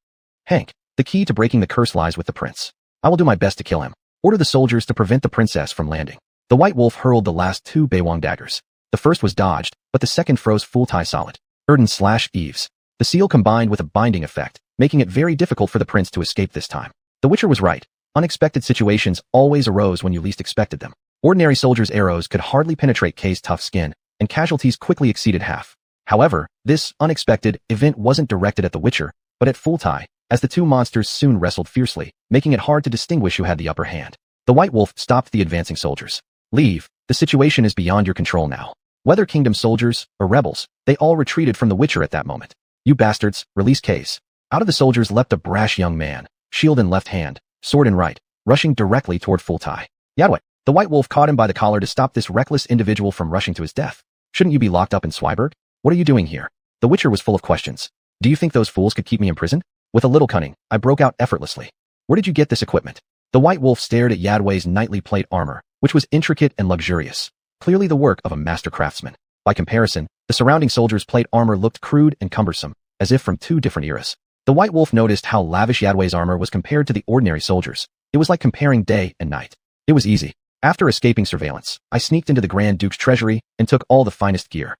Hank, the key to breaking the curse lies with the prince. I will do my best to kill him. Order the soldiers to prevent the princess from landing. The white wolf hurled the last 2 Beiwang daggers. The first was dodged, but the second froze Full-Tai solid. Erden/Eves. The seal combined with a binding effect, making it very difficult for the prince to escape this time. The Witcher was right. Unexpected situations always arose when you least expected them. Ordinary soldiers' arrows could hardly penetrate Kay's tough skin, and casualties quickly exceeded half. However, this unexpected event wasn't directed at the Witcher, but at Full-Tai, as the two monsters soon wrestled fiercely, making it hard to distinguish who had the upper hand. The white wolf stopped the advancing soldiers. Leave, the situation is beyond your control now. Whether Kingdom soldiers or rebels, they all retreated from the Witcher at that moment. You bastards, release Case. Out of the soldiers leapt a brash young man, shield in left hand, sword in right, rushing directly toward Fultai. Yadway, the White Wolf caught him by the collar to stop this reckless individual from rushing to his death. Shouldn't you be locked up in Swyberg? What are you doing here? The Witcher was full of questions. Do you think those fools could keep me imprisoned? With a little cunning, I broke out effortlessly. Where did you get this equipment? The White Wolf stared at Yadway's knightly plate armor, which was intricate and luxurious, clearly the work of a master craftsman. By comparison, the surrounding soldiers' plate armor looked crude and cumbersome, as if from two different eras. The White Wolf noticed how lavish Yadway's armor was compared to the ordinary soldiers. It was like comparing day and night. It was easy. After escaping surveillance, I sneaked into the Grand Duke's treasury and took all the finest gear.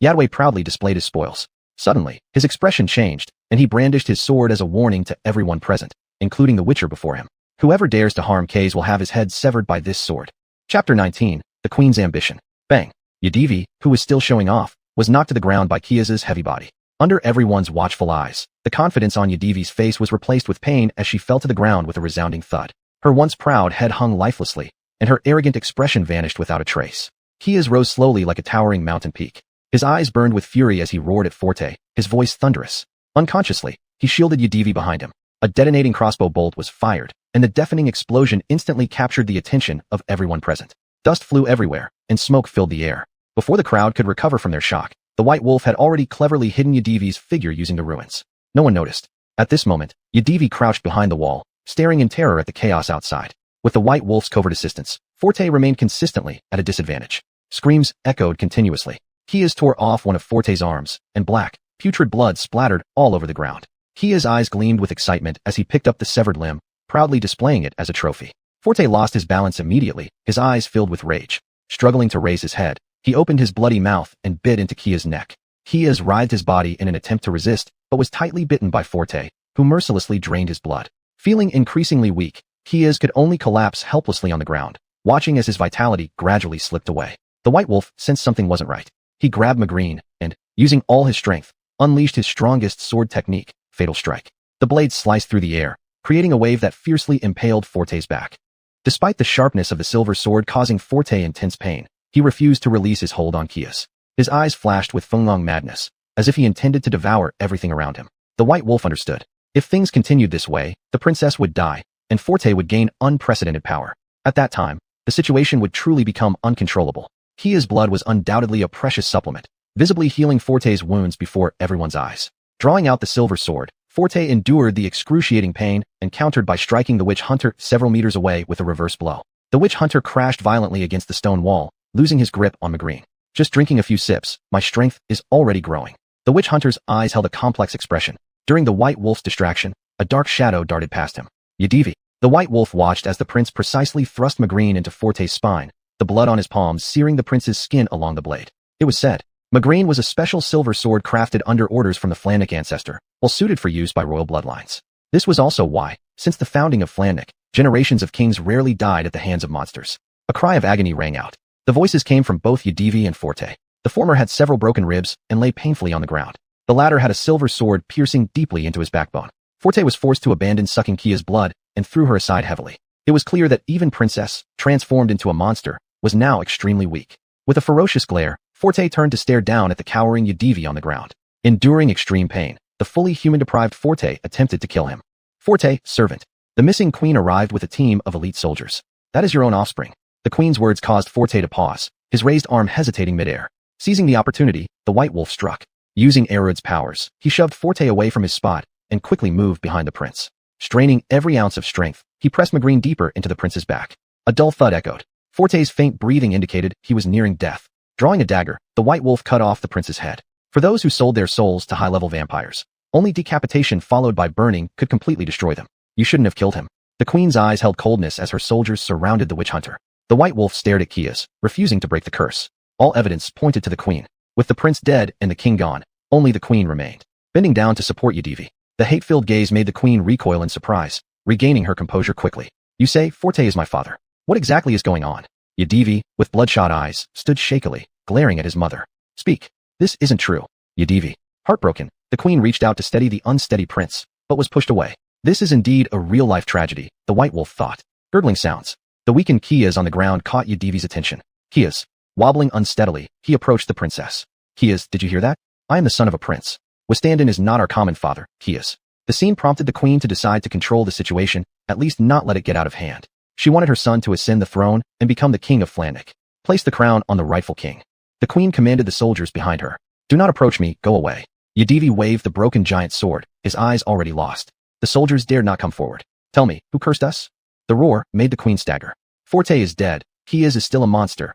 Yadway proudly displayed his spoils. Suddenly, his expression changed, and he brandished his sword as a warning to everyone present, including the Witcher before him. Whoever dares to harm Kays will have his head severed by this sword. Chapter 19, The Queen's Ambition. Bang! Yadivi, who was still showing off, was knocked to the ground by Kia's heavy body. Under everyone's watchful eyes, the confidence on Yadivi's face was replaced with pain as she fell to the ground with a resounding thud. Her once proud head hung lifelessly, and her arrogant expression vanished without a trace. Kia's rose slowly like a towering mountain peak. His eyes burned with fury as he roared at Forte, his voice thunderous. Unconsciously, he shielded Yadivi behind him. A detonating crossbow bolt was fired, and the deafening explosion instantly captured the attention of everyone present. Dust flew everywhere, and smoke filled the air. Before the crowd could recover from their shock, the White Wolf had already cleverly hidden Yadivi's figure using the ruins. No one noticed. At this moment, Yadivi crouched behind the wall, staring in terror at the chaos outside. With the White Wolf's covert assistance, Forte remained consistently at a disadvantage. Screams echoed continuously. Kia's tore off one of Forte's arms, and black, putrid blood splattered all over the ground. Kia's eyes gleamed with excitement as he picked up the severed limb, proudly displaying it as a trophy. Forte lost his balance immediately, his eyes filled with rage. Struggling to raise his head, he opened his bloody mouth and bit into Kia's neck. Kia's writhed his body in an attempt to resist, but was tightly bitten by Forte, who mercilessly drained his blood. Feeling increasingly weak, Kia's could only collapse helplessly on the ground, watching as his vitality gradually slipped away. The White Wolf sensed something wasn't right. He grabbed Magreen and, using all his strength, unleashed his strongest sword technique, Fatal Strike. The blade sliced through the air, creating a wave that fiercely impaled Forte's back. Despite the sharpness of the silver sword causing Forte intense pain, he refused to release his hold on Kia's. His eyes flashed with Fenglong madness, as if he intended to devour everything around him. The White Wolf understood. If things continued this way, the princess would die, and Forte would gain unprecedented power. At that time, the situation would truly become uncontrollable. Kia's blood was undoubtedly a precious supplement, visibly healing Forte's wounds before everyone's eyes. Drawing out the silver sword, Forte endured the excruciating pain and countered by striking the witch hunter several meters away with a reverse blow. The witch hunter crashed violently against the stone wall, losing his grip on Magreen. Just drinking a few sips, my strength is already growing. The witch hunter's eyes held a complex expression. During the White Wolf's distraction, a dark shadow darted past him. Yadivi. The White Wolf watched as the prince precisely thrust Magreen into Forte's spine, the blood on his palms searing the prince's skin along the blade. It was said, Magreen was a special silver sword crafted under orders from the Flannic ancestor, well suited for use by royal bloodlines. This was also why, since the founding of Flannic, generations of kings rarely died at the hands of monsters. A cry of agony rang out. The voices came from both Yadivi and Forte. The former had several broken ribs and lay painfully on the ground. The latter had a silver sword piercing deeply into his backbone. Forte was forced to abandon sucking Kia's blood and threw her aside heavily. It was clear that even Princess, transformed into a monster, was now extremely weak. With a ferocious glare, Forte turned to stare down at the cowering Yadivi on the ground. Enduring extreme pain, the fully human-deprived Forte attempted to kill him. Forte, servant. The missing queen arrived with a team of elite soldiers. That is your own offspring. The queen's words caused Forte to pause, his raised arm hesitating midair. Seizing the opportunity, the White Wolf struck. Using Erud's powers, he shoved Forte away from his spot and quickly moved behind the prince. Straining every ounce of strength, he pressed Magreen deeper into the prince's back. A dull thud echoed. Forte's faint breathing indicated he was nearing death. Drawing a dagger, the White Wolf cut off the prince's head. For those who sold their souls to high-level vampires, only decapitation followed by burning could completely destroy them. You shouldn't have killed him. The queen's eyes held coldness as her soldiers surrounded the witch hunter. The White Wolf stared at Kia's, refusing to break the curse. All evidence pointed to the queen. With the prince dead and the king gone, only the queen remained. Bending down to support Yadivi, the hate-filled gaze made the queen recoil in surprise, regaining her composure quickly. You say, Forte is my father. What exactly is going on? Yadivi, with bloodshot eyes, stood shakily, glaring at his mother. Speak. This isn't true. Yadivi. Heartbroken, the queen reached out to steady the unsteady prince, but was pushed away. This is indeed a real-life tragedy, the White Wolf thought. Gurgling sounds. The weakened Kia's on the ground caught Yadivi's attention. Kia's. Wobbling unsteadily, he approached the princess. Kias, did you hear that? I am the son of a prince. Wistandon is not our common father, Kias. The scene prompted the queen to decide to control the situation, at least not let it get out of hand. She wanted her son to ascend the throne and become the king of Flannic. Place the crown on the rightful king. The queen commanded the soldiers behind her. Do not approach me, go away. Yedivi waved the broken giant sword, his eyes already lost. The soldiers dared not come forward. Tell me, who cursed us? The roar made the queen stagger. Forte is dead. Kias is still a monster.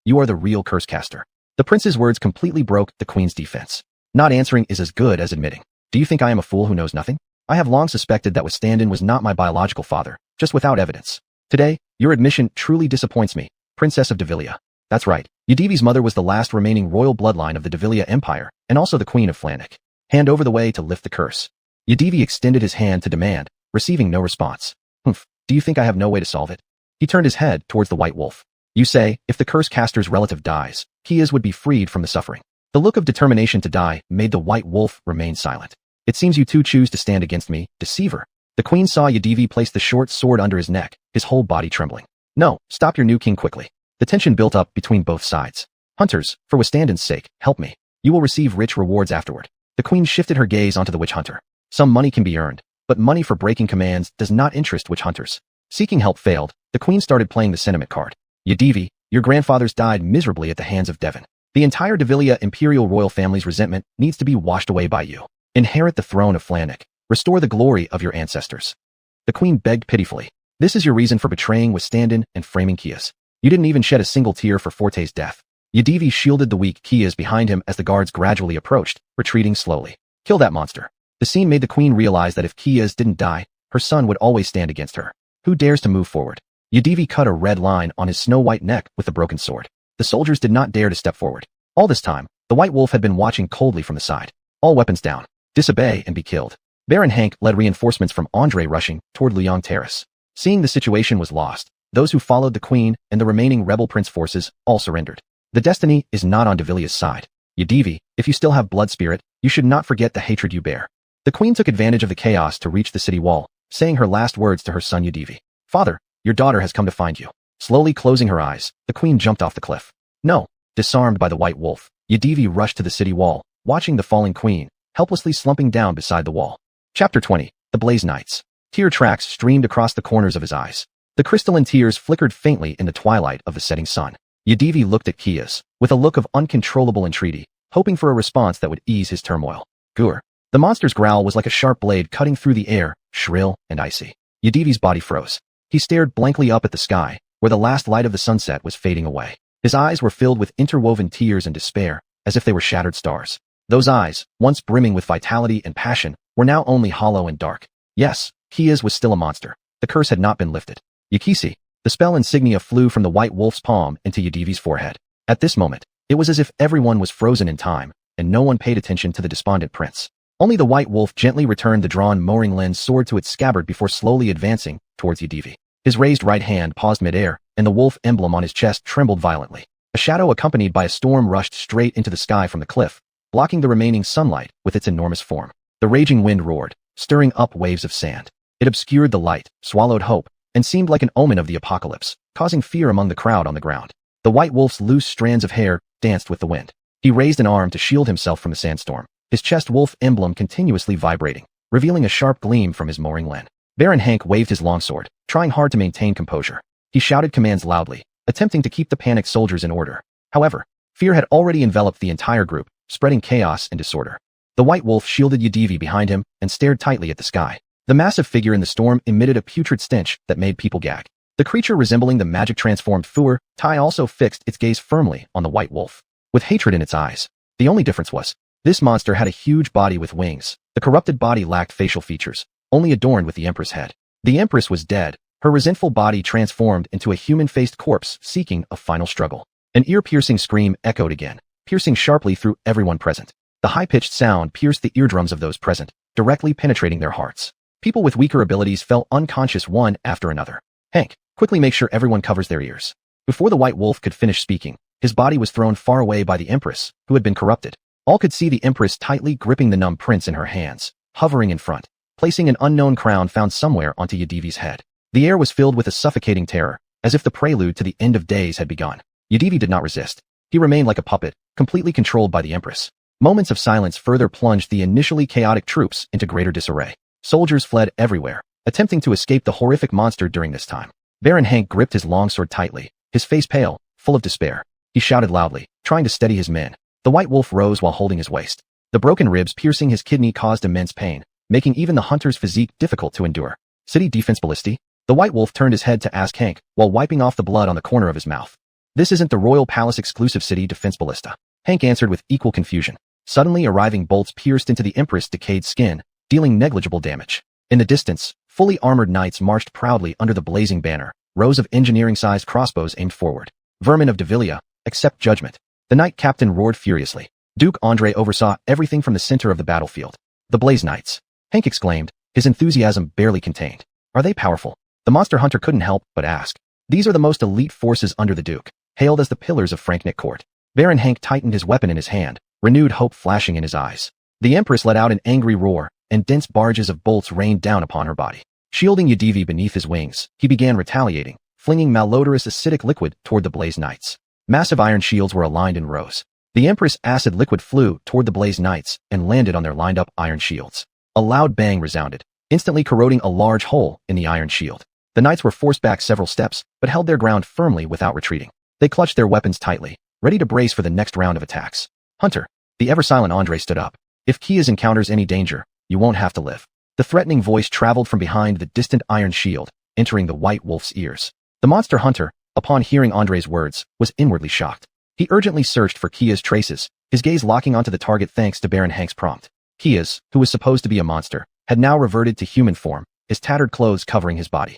You are the real curse caster. The prince's words completely broke the queen's defense. Not answering is as good as admitting. Do you think I am a fool who knows nothing? I have long suspected that Wistandon was not my biological father, just without evidence. Today, your admission truly disappoints me, Princess of Devilia. That's right. Yedivi's mother was the last remaining royal bloodline of the Devilia Empire, and also the Queen of Flannic. Hand over the way to lift the curse. Yedivi extended his hand to demand, receiving no response. Humph, do you think I have no way to solve it? He turned his head towards the White Wolf. You say, if the curse caster's relative dies, Kias would be freed from the suffering. The look of determination to die made the White Wolf remain silent. It seems you two choose to stand against me, deceiver. The queen saw Yedivi place the short sword under his neck, his whole body trembling. No, stop your new king quickly. The tension built up between both sides. Hunters, for Wistandon's sake, help me. You will receive rich rewards afterward. The queen shifted her gaze onto the witch hunter. Some money can be earned, but money for breaking commands does not interest witch hunters. Seeking help failed, the queen started playing the sentiment card. Yedivi, your grandfathers died miserably at the hands of Devon. The entire Devilia imperial royal family's resentment needs to be washed away by you. Inherit the throne of Flannic. Restore the glory of your ancestors. The queen begged pitifully. This is your reason for betraying Wistandon and framing Kias. You didn't even shed a single tear for Forte's death. Yedivi shielded the weak Kias behind him as the guards gradually approached, retreating slowly. Kill that monster. The scene made the queen realize that if Kias didn't die, her son would always stand against her. Who dares to move forward? Yedivi cut a red line on his snow-white neck with the broken sword. The soldiers did not dare to step forward. All this time, the White Wolf had been watching coldly from the side. All weapons down. Disobey and be killed. Baron Hank led reinforcements from Andre rushing toward Luyang Terrace. Seeing the situation was lost, those who followed the queen and the remaining rebel prince forces all surrendered. The destiny is not on Devilia's side. Yedivi, if you still have blood spirit, you should not forget the hatred you bear. The queen took advantage of the chaos to reach the city wall, saying her last words to her son Yedivi. Father, your daughter has come to find you. Slowly closing her eyes, the queen jumped off the cliff. No. Disarmed by the White Wolf, Yedivi rushed to the city wall, watching the falling queen, helplessly slumping down beside the wall. Chapter 20. The Blaze Knights. Tear tracks streamed across the corners of his eyes. The crystalline tears flickered faintly in the twilight of the setting sun. Yedivi looked at Kias, with a look of uncontrollable entreaty, hoping for a response that would ease his turmoil. Gur. The monster's growl was like a sharp blade cutting through the air, shrill and icy. Yedivi's body froze. He stared blankly up at the sky, where the last light of the sunset was fading away. His eyes were filled with interwoven tears and despair, as if they were shattered stars. Those eyes, once brimming with vitality and passion, were now only hollow and dark. Yes, Kias was still a monster. The curse had not been lifted. Yakisi. The spell insignia flew from the White Wolf's palm into Yedivi's forehead. At this moment, it was as if everyone was frozen in time, and no one paid attention to the despondent prince. Only the White Wolf gently returned the drawn Moring Lens sword to its scabbard before slowly advancing towards Yedivi. His raised right hand paused midair, and the wolf emblem on his chest trembled violently. A shadow accompanied by a storm rushed straight into the sky from the cliff, blocking the remaining sunlight with its enormous form. The raging wind roared, stirring up waves of sand. It obscured the light, swallowed hope, and seemed like an omen of the apocalypse, causing fear among the crowd on the ground. The White Wolf's loose strands of hair danced with the wind. He raised an arm to shield himself from the sandstorm, his chest wolf emblem continuously vibrating, revealing a sharp gleam from his mooring len. Baron Hank waved his longsword, trying hard to maintain composure. He shouted commands loudly, attempting to keep the panicked soldiers in order. However, fear had already enveloped the entire group, spreading chaos and disorder. The White Wolf shielded Yedivi behind him and stared tightly at the sky. The massive figure in the storm emitted a putrid stench that made people gag. The creature resembling the magic-transformed Fuer, Tai also fixed its gaze firmly on the White Wolf, with hatred in its eyes. The only difference was, this monster had a huge body with wings. The corrupted body lacked facial features, only adorned with the Empress head. The Empress was dead, her resentful body transformed into a human-faced corpse seeking a final struggle. An ear-piercing scream echoed again, piercing sharply through everyone present. The high-pitched sound pierced the eardrums of those present, directly penetrating their hearts. People with weaker abilities fell unconscious one after another. Hank, quickly make sure everyone covers their ears. Before the White Wolf could finish speaking, his body was thrown far away by the Empress, who had been corrupted. All could see the Empress tightly gripping the numb prince in her hands, hovering in front, placing an unknown crown found somewhere onto Yedivi's head. The air was filled with a suffocating terror, as if the prelude to the end of days had begun. Yadivi did not resist. He remained like a puppet, completely controlled by the Empress. Moments of silence further plunged the initially chaotic troops into greater disarray. Soldiers fled everywhere, attempting to escape the horrific monster during this time. Baron Hank gripped his longsword tightly, his face pale, full of despair. He shouted loudly, trying to steady his men. The White Wolf rose while holding his waist. The broken ribs piercing his kidney caused immense pain, making even the hunter's physique difficult to endure. City defense ballisti? The White Wolf turned his head to ask Hank, while wiping off the blood on the corner of his mouth. This isn't the Royal Palace exclusive city defense ballista. Hank answered with equal confusion. Suddenly arriving bolts pierced into the Empress' decayed skin, dealing negligible damage. In the distance, fully armored knights marched proudly under the blazing banner, rows of engineering-sized crossbows aimed forward. Vermin of Devilia, accept judgment. The knight captain roared furiously. Duke Andre oversaw everything from the center of the battlefield. The Blaze Knights. Hank exclaimed, his enthusiasm barely contained. Are they powerful? The monster hunter couldn't help but ask. These are the most elite forces under the Duke, hailed as the pillars of Franknick Court. Baron Hank tightened his weapon in his hand, renewed hope flashing in his eyes. The Empress let out an angry roar, and dense barges of bolts rained down upon her body. Shielding Yadivi beneath his wings, he began retaliating, flinging malodorous acidic liquid toward the Blaze Knights. Massive iron shields were aligned in rows. The Empress' acid liquid flew toward the Blaze Knights and landed on their lined-up iron shields. A loud bang resounded, instantly corroding a large hole in the iron shield. The knights were forced back several steps, but held their ground firmly without retreating. They clutched their weapons tightly, ready to brace for the next round of attacks. Hunter. The ever-silent Andre stood up. If Kias encounters any danger, you won't have to live. The threatening voice traveled from behind the distant iron shield, entering the White Wolf's ears. The monster hunter, upon hearing Andre's words, was inwardly shocked. He urgently searched for Kia's traces, his gaze locking onto the target thanks to Baron Hank's prompt. Kias, who was supposed to be a monster, had now reverted to human form, his tattered clothes covering his body.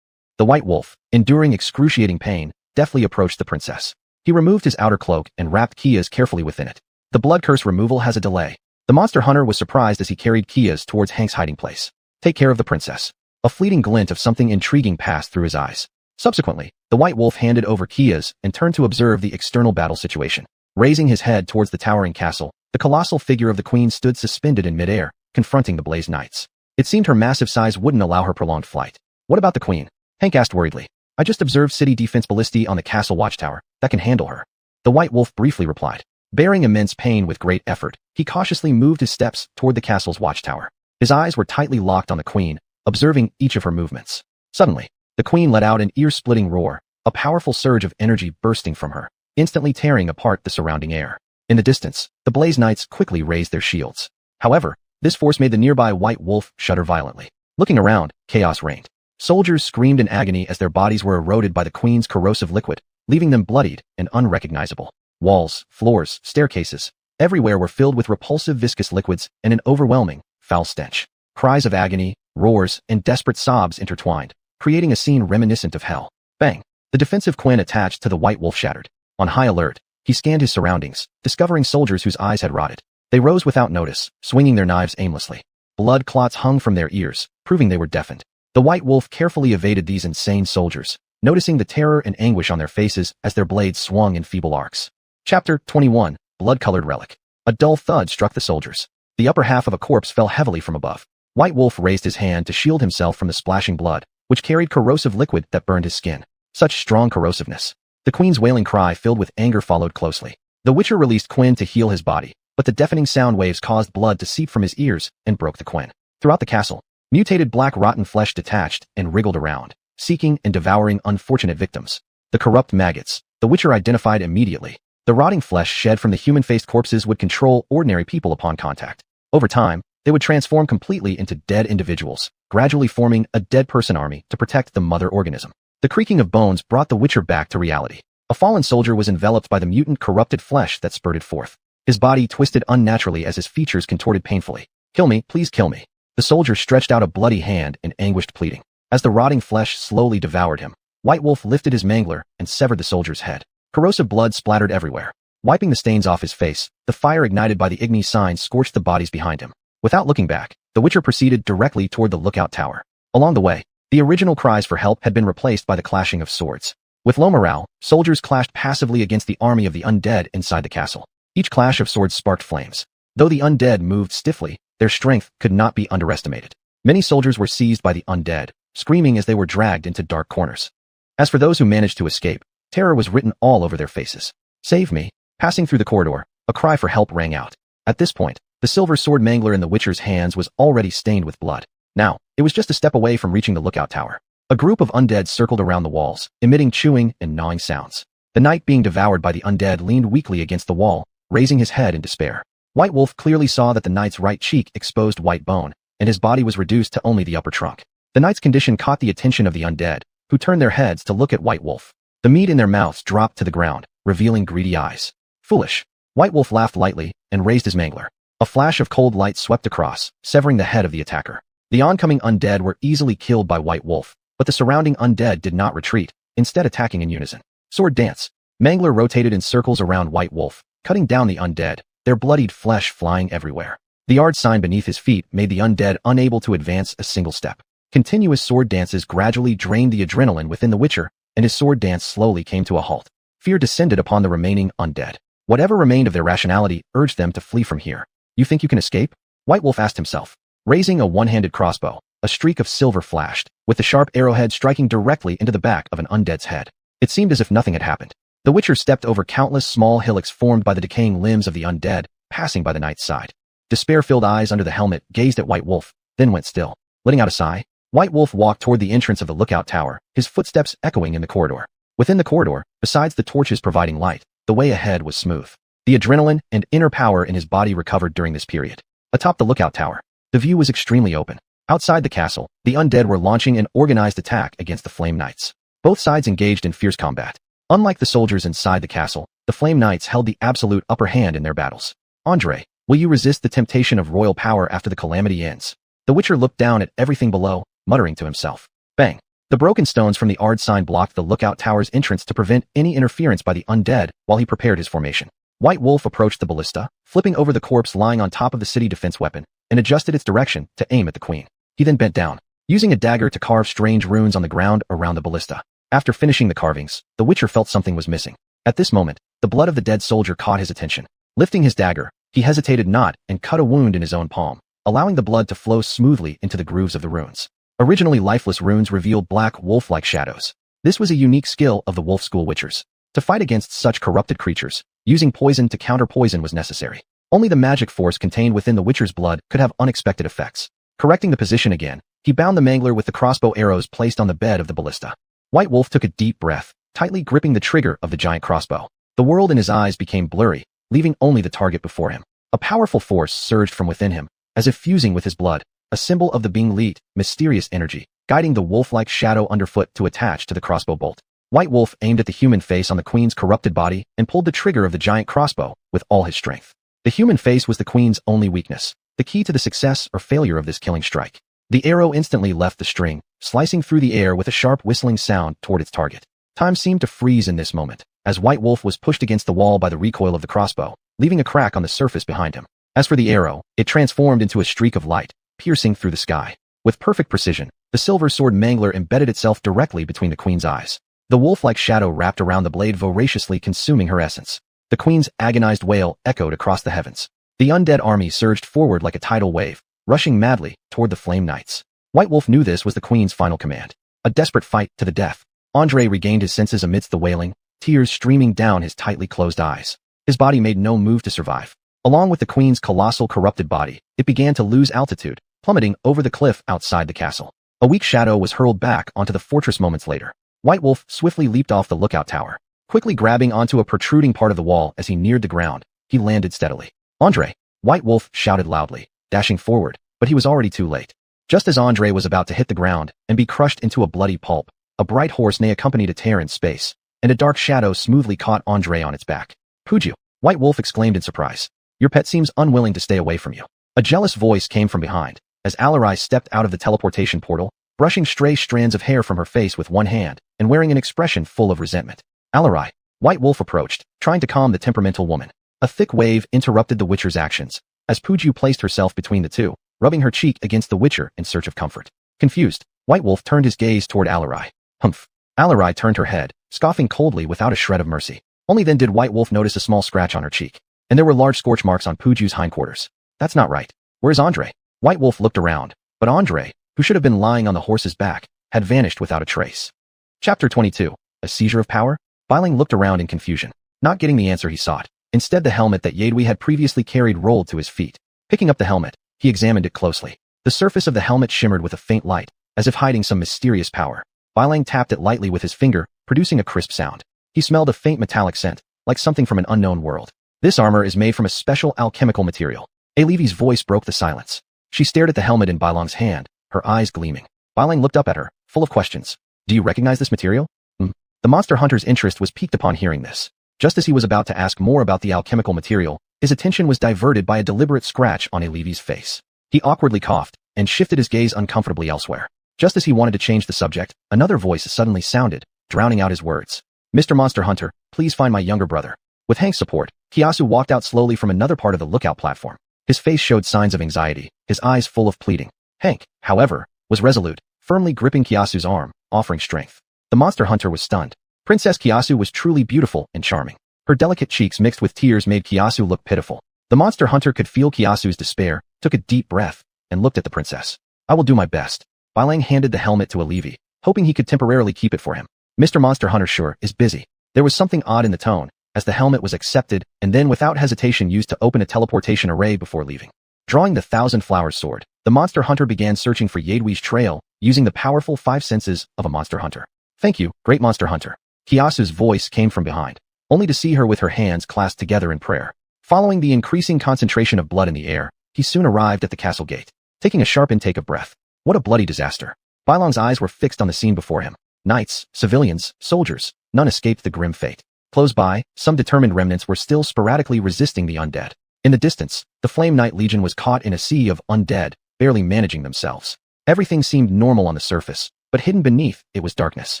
The White Wolf, enduring excruciating pain, deftly approached the princess. He removed his outer cloak and wrapped Kias carefully within it. The blood curse removal has a delay. The monster hunter was surprised as he carried Kias towards Hank's hiding place. Take care of the princess. A fleeting glint of something intriguing passed through his eyes. Subsequently, the White Wolf handed over Kias and turned to observe the external battle situation. Raising his head towards the towering castle, the colossal figure of the queen stood suspended in midair, confronting the Blaze Knights. It seemed her massive size wouldn't allow her prolonged flight. What about the queen? Hank asked worriedly. I just observed city defense ballisti on the castle watchtower that can handle her. The White Wolf briefly replied. Bearing immense pain with great effort, he cautiously moved his steps toward the castle's watchtower. His eyes were tightly locked on the queen, observing each of her movements. Suddenly, the queen let out an ear-splitting roar, a powerful surge of energy bursting from her, instantly tearing apart the surrounding air. In the distance, the Blaze Knights quickly raised their shields. However, this force made the nearby White Wolf shudder violently. Looking around, chaos reigned. Soldiers screamed in agony as their bodies were eroded by the queen's corrosive liquid, leaving them bloodied and unrecognizable. Walls, floors, staircases, everywhere were filled with repulsive viscous liquids and an overwhelming, foul stench. Cries of agony, roars, and desperate sobs intertwined, creating a scene reminiscent of hell. Bang! The defensive Quinn attached to the White Wolf shattered. On high alert, he scanned his surroundings, discovering soldiers whose eyes had rotted. They rose without notice, swinging their knives aimlessly. Blood clots hung from their ears, proving they were deafened. The White Wolf carefully evaded these insane soldiers, noticing the terror and anguish on their faces as their blades swung in feeble arcs. Chapter 21, Blood-Colored Relic. A dull thud struck the soldiers. The upper half of a corpse fell heavily from above. White Wolf raised his hand to shield himself from the splashing blood, which carried corrosive liquid that burned his skin. Such strong corrosiveness. The queen's wailing cry filled with anger followed closely. The Witcher released Quinn to heal his body, but the deafening sound waves caused blood to seep from his ears and broke the Quinn. Throughout the castle, mutated black rotten flesh detached and wriggled around, seeking and devouring unfortunate victims. The corrupt maggots, the Witcher identified immediately. The rotting flesh shed from the human-faced corpses would control ordinary people upon contact. Over time, they would transform completely into dead individuals, gradually forming a dead person army to protect the mother organism. The creaking of bones brought the Witcher back to reality. A fallen soldier was enveloped by the mutant corrupted flesh that spurted forth. His body twisted unnaturally as his features contorted painfully. Kill me, please kill me. The soldier stretched out a bloody hand in anguished pleading. As the rotting flesh slowly devoured him, White Wolf lifted his mangler and severed the soldier's head. Corrosive blood splattered everywhere. Wiping the stains off his face, the fire ignited by the Igni sign scorched the bodies behind him. Without looking back, the Witcher proceeded directly toward the lookout tower. Along the way, the original cries for help had been replaced by the clashing of swords. With low morale, soldiers clashed passively against the army of the undead inside the castle. Each clash of swords sparked flames. Though the undead moved stiffly, their strength could not be underestimated. Many soldiers were seized by the undead, screaming as they were dragged into dark corners. As for those who managed to escape, Terror was written all over their faces. "Save me." Passing through the corridor, a cry for help rang out. At this point, the silver sword mangler in the Witcher's hands was already stained with blood. Now, it was just a step away from reaching the lookout tower. A group of undead circled around the walls, emitting chewing and gnawing sounds. The knight being devoured by the undead leaned weakly against the wall, raising his head in despair. White Wolf clearly saw that the knight's right cheek exposed white bone, and his body was reduced to only the upper trunk. The knight's condition caught the attention of the undead, who turned their heads to look at White Wolf. The meat in their mouths dropped to the ground, revealing greedy eyes. "Foolish." White Wolf laughed lightly and raised his mangler. A flash of cold light swept across, severing the head of the attacker. The oncoming undead were easily killed by White Wolf, but the surrounding undead did not retreat, instead attacking in unison. Sword dance. Mangler rotated in circles around White Wolf, cutting down the undead, their bloodied flesh flying everywhere. The yard sign beneath his feet made the undead unable to advance a single step. Continuous sword dances gradually drained the adrenaline within the Witcher, and his sword dance slowly came to a halt. Fear descended upon the remaining undead. Whatever remained of their rationality urged them to flee from here. "You think you can escape?" White Wolf asked himself. Raising a one-handed crossbow, a streak of silver flashed, with the sharp arrowhead striking directly into the back of an undead's head. It seemed as if nothing had happened. The Witcher stepped over countless small hillocks formed by the decaying limbs of the undead, passing by the knight's side. Despair-filled eyes under the helmet gazed at White Wolf, then went still. Letting out a sigh, White Wolf walked toward the entrance of the lookout tower, his footsteps echoing in the corridor. Within the corridor, besides the torches providing light, the way ahead was smooth. The adrenaline and inner power in his body recovered during this period. Atop the lookout tower, the view was extremely open. Outside the castle, the undead were launching an organized attack against the Flame Knights. Both sides engaged in fierce combat. Unlike the soldiers inside the castle, the Flame Knights held the absolute upper hand in their battles. "Andre, will you resist the temptation of royal power after the calamity ends?" The Witcher looked down at everything below, muttering to himself. Bang! The broken stones from the Ard sign blocked the lookout tower's entrance to prevent any interference by the undead while he prepared his formation. White Wolf approached the ballista, flipping over the corpse lying on top of the city defense weapon, and adjusted its direction to aim at the queen. He then bent down, using a dagger to carve strange runes on the ground around the ballista. After finishing the carvings, the Witcher felt something was missing. At this moment, the blood of the dead soldier caught his attention. Lifting his dagger, he hesitated not and cut a wound in his own palm, allowing the blood to flow smoothly into the grooves of the runes. Originally lifeless runes revealed black wolf-like shadows. This was a unique skill of the Wolf School Witchers. To fight against such corrupted creatures, using poison to counter poison was necessary. Only the magic force contained within the Witcher's blood could have unexpected effects. Correcting the position again, he bound the mangler with the crossbow arrows placed on the bed of the ballista. White Wolf took a deep breath, tightly gripping the trigger of the giant crossbow. The world in his eyes became blurry, leaving only the target before him. A powerful force surged from within him, as if fusing with his blood, a symbol of the being Leet, mysterious energy, guiding the wolf-like shadow underfoot to attach to the crossbow bolt. White Wolf aimed at the human face on the queen's corrupted body and pulled the trigger of the giant crossbow with all his strength. The human face was the queen's only weakness, the key to the success or failure of this killing strike. The arrow instantly left the string, slicing through the air with a sharp whistling sound toward its target. Time seemed to freeze in this moment, as White Wolf was pushed against the wall by the recoil of the crossbow, leaving a crack on the surface behind him. As for the arrow, it transformed into a streak of light, piercing through the sky. With perfect precision, the silver sword mangler embedded itself directly between the queen's eyes. The wolf-like shadow wrapped around the blade, voraciously consuming her essence. The queen's agonized wail echoed across the heavens. The undead army surged forward like a tidal wave, rushing madly toward the Flame Knights. White Wolf knew this was the queen's final command. A desperate fight to the death. Andre regained his senses amidst the wailing, tears streaming down his tightly closed eyes. His body made no move to survive. Along with the queen's colossal corrupted body, it began to lose altitude, plummeting over the cliff outside the castle. A weak shadow was hurled back onto the fortress moments later. White Wolf swiftly leaped off the lookout tower. Quickly grabbing onto a protruding part of the wall as he neared the ground, he landed steadily. "Andre!" White Wolf shouted loudly, dashing forward, but he was already too late. Just as Andre was about to hit the ground and be crushed into a bloody pulp, a bright horse neigh accompanied a tear in space, and a dark shadow smoothly caught Andre on its back. "Puju!" White Wolf exclaimed in surprise. "Your pet seems unwilling to stay away from you." A jealous voice came from behind, as Alarai stepped out of the teleportation portal, brushing stray strands of hair from her face with one hand, and wearing an expression full of resentment. "Alarai!" White Wolf approached, trying to calm the temperamental woman. A thick wave interrupted the Witcher's actions, as Puju placed herself between the two, rubbing her cheek against the Witcher in search of comfort. Confused, White Wolf turned his gaze toward Alarai. "Humph." Alarai turned her head, scoffing coldly without a shred of mercy. Only then did White Wolf notice a small scratch on her cheek, and there were large scorch marks on Puju's hindquarters. "That's not right. Where's Andre?" White Wolf looked around, but Andre, who should have been lying on the horse's back, had vanished without a trace. Chapter 22. A Seizure of Power? Bailang looked around in confusion, not getting the answer he sought. Instead, the helmet that Yadwi had previously carried rolled to his feet. Picking up the helmet, he examined it closely. The surface of the helmet shimmered with a faint light, as if hiding some mysterious power. Bailang tapped it lightly with his finger, producing a crisp sound. He smelled a faint metallic scent, like something from an unknown world. This armor is made from a special alchemical material. Levi's voice broke the silence. She stared at the helmet in Bailang's hand, her eyes gleaming. Bailang looked up at her, full of questions. Do you recognize this material? The monster hunter's interest was piqued upon hearing this. Just as he was about to ask more about the alchemical material, his attention was diverted by a deliberate scratch on Levi's face. He awkwardly coughed, and shifted his gaze uncomfortably elsewhere. Just as he wanted to change the subject, another voice suddenly sounded, drowning out his words. Mr. Monster Hunter, please find my younger brother. With Hank's support, Kiyasu walked out slowly from another part of the lookout platform. His face showed signs of anxiety, his eyes full of pleading. Hank, however, was resolute, firmly gripping Kiyasu's arm, offering strength. The monster hunter was stunned. Princess Kiyasu was truly beautiful and charming. Her delicate cheeks mixed with tears made Kiyasu look pitiful. The monster hunter could feel Kiyasu's despair, took a deep breath, and looked at the princess. I will do my best. Bailang handed the helmet to Levi, hoping he could temporarily keep it for him. Mr. Monster Hunter sure is busy. There was something odd in the tone, as the helmet was accepted and then without hesitation used to open a teleportation array before leaving. Drawing the Thousand Flowers sword, the monster hunter began searching for Yadwi's trail, using the powerful 5 senses of a monster hunter. Thank you, great monster hunter. Kiyasu's voice came from behind, only to see her with her hands clasped together in prayer. Following the increasing concentration of blood in the air, he soon arrived at the castle gate. Taking a sharp intake of breath. What a bloody disaster. Bailang's eyes were fixed on the scene before him. Knights, civilians, soldiers, none escaped the grim fate. Close by, some determined remnants were still sporadically resisting the undead. In the distance, the Flame Knight Legion was caught in a sea of undead, barely managing themselves. Everything seemed normal on the surface, but hidden beneath, it was darkness.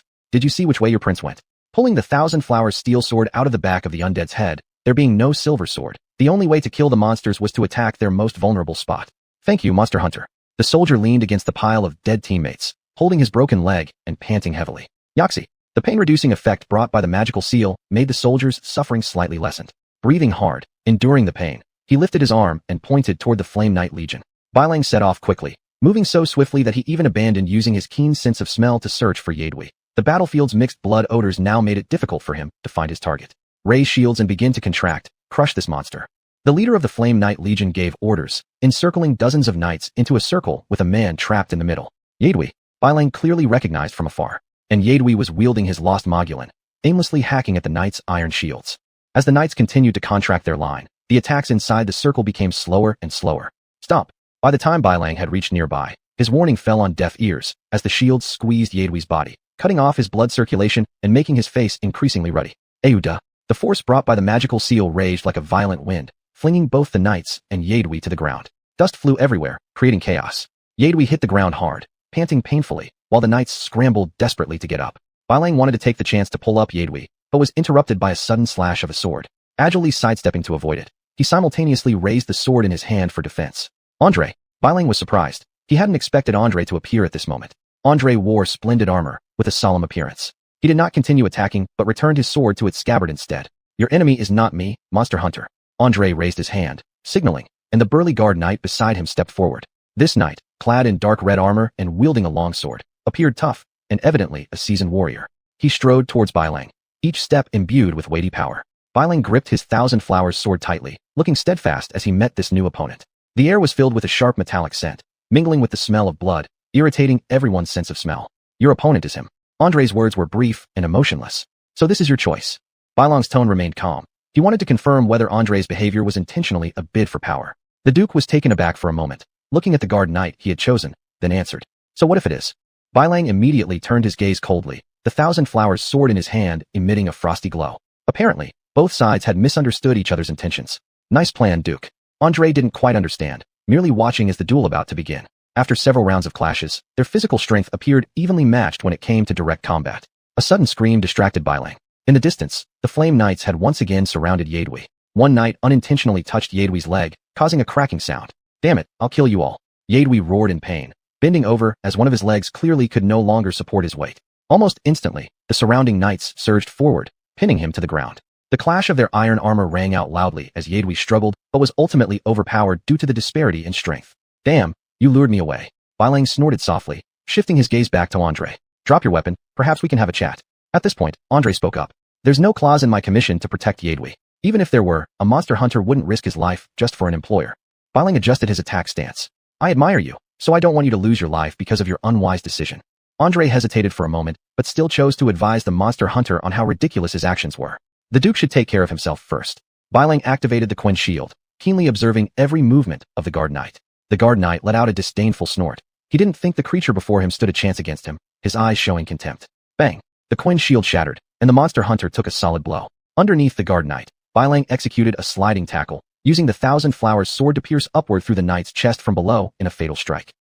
Did you see which way your prince went? Pulling the Thousand Flowers steel sword out of the back of the undead's head, there being no silver sword, the only way to kill the monsters was to attack their most vulnerable spot. Thank you, Monster Hunter. The soldier leaned against the pile of dead teammates, holding his broken leg and panting heavily. Yoxi, the pain-reducing effect brought by the magical seal made the soldier's suffering slightly lessened. Breathing hard, enduring the pain, he lifted his arm and pointed toward the Flame Knight Legion. Bailang set off quickly, moving so swiftly that he even abandoned using his keen sense of smell to search for Yadwi. The battlefield's mixed blood odors now made it difficult for him to find his target. Raise shields and begin to contract, crush this monster. The leader of the Flame Knight Legion gave orders, encircling dozens of knights into a circle with a man trapped in the middle. Yadwi, Bailang clearly recognized from afar. And Yadwi was wielding his lost Mogulin, aimlessly hacking at the knights' iron shields. As the knights continued to contract their line, the attacks inside the circle became slower and slower. Stop! By the time Bailang had reached nearby, his warning fell on deaf ears, as the shields squeezed Yadwi's body, cutting off his blood circulation and making his face increasingly ruddy. Ayuda! The force brought by the magical seal raged like a violent wind, flinging both the knights and Yadwi to the ground. Dust flew everywhere, creating chaos. Yadwi hit the ground hard, panting painfully, while the knights scrambled desperately to get up. Bailang wanted to take the chance to pull up Yadwi, but was interrupted by a sudden slash of a sword. Agilely sidestepping to avoid it, he simultaneously raised the sword in his hand for defense. Andre! Bailang was surprised. He hadn't expected Andre to appear at this moment. Andre wore splendid armor, with a solemn appearance. He did not continue attacking, but returned his sword to its scabbard instead. Your enemy is not me, Monster Hunter. Andre raised his hand, signaling, and the burly guard knight beside him stepped forward. This knight, clad in dark red armor and wielding a long sword, appeared tough, and evidently a seasoned warrior. He strode towards Bailang, each step imbued with weighty power. Bailang gripped his Thousand Flowers sword tightly, looking steadfast as he met this new opponent. The air was filled with a sharp metallic scent, mingling with the smell of blood, irritating everyone's sense of smell. Your opponent is him. Andre's words were brief and emotionless. So this is your choice. Bailang's tone remained calm. He wanted to confirm whether Andre's behavior was intentionally a bid for power. The Duke was taken aback for a moment, looking at the guard knight he had chosen, then answered. So what if it is? Bailang immediately turned his gaze coldly, the Thousand Flowers sword in his hand emitting a frosty glow. Apparently, both sides had misunderstood each other's intentions. Nice plan, Duke. Andre didn't quite understand, merely watching as the duel about to begin. After several rounds of clashes, their physical strength appeared evenly matched when it came to direct combat. A sudden scream distracted Bailang. In the distance, the Flame Knights had once again surrounded Yadwi. One knight unintentionally touched Yadwi's leg, causing a cracking sound. Damn it, I'll kill you all. Yadwi roared in pain, bending over as one of his legs clearly could no longer support his weight. Almost instantly, the surrounding knights surged forward, pinning him to the ground. The clash of their iron armor rang out loudly as Yadwi struggled, but was ultimately overpowered due to the disparity in strength. Damn, you lured me away. Bailang snorted softly, shifting his gaze back to Andre. Drop your weapon, perhaps we can have a chat. At this point, Andre spoke up. There's no clause in my commission to protect Yadwi. Even if there were, a monster hunter wouldn't risk his life just for an employer. Biling adjusted his attack stance. I admire you, so I don't want you to lose your life because of your unwise decision. Andre hesitated for a moment, but still chose to advise the monster hunter on how ridiculous his actions were. The Duke should take care of himself first. Biling activated the Quen shield, keenly observing every movement of the guard knight. The guard knight let out a disdainful snort. He didn't think the creature before him stood a chance against him, his eyes showing contempt. Bang! The Quen shield shattered, and the monster hunter took a solid blow. Underneath the guard knight, Bilang executed a sliding tackle, using the Thousand Flowers sword to pierce upward through the knight's chest from below in a fatal strike.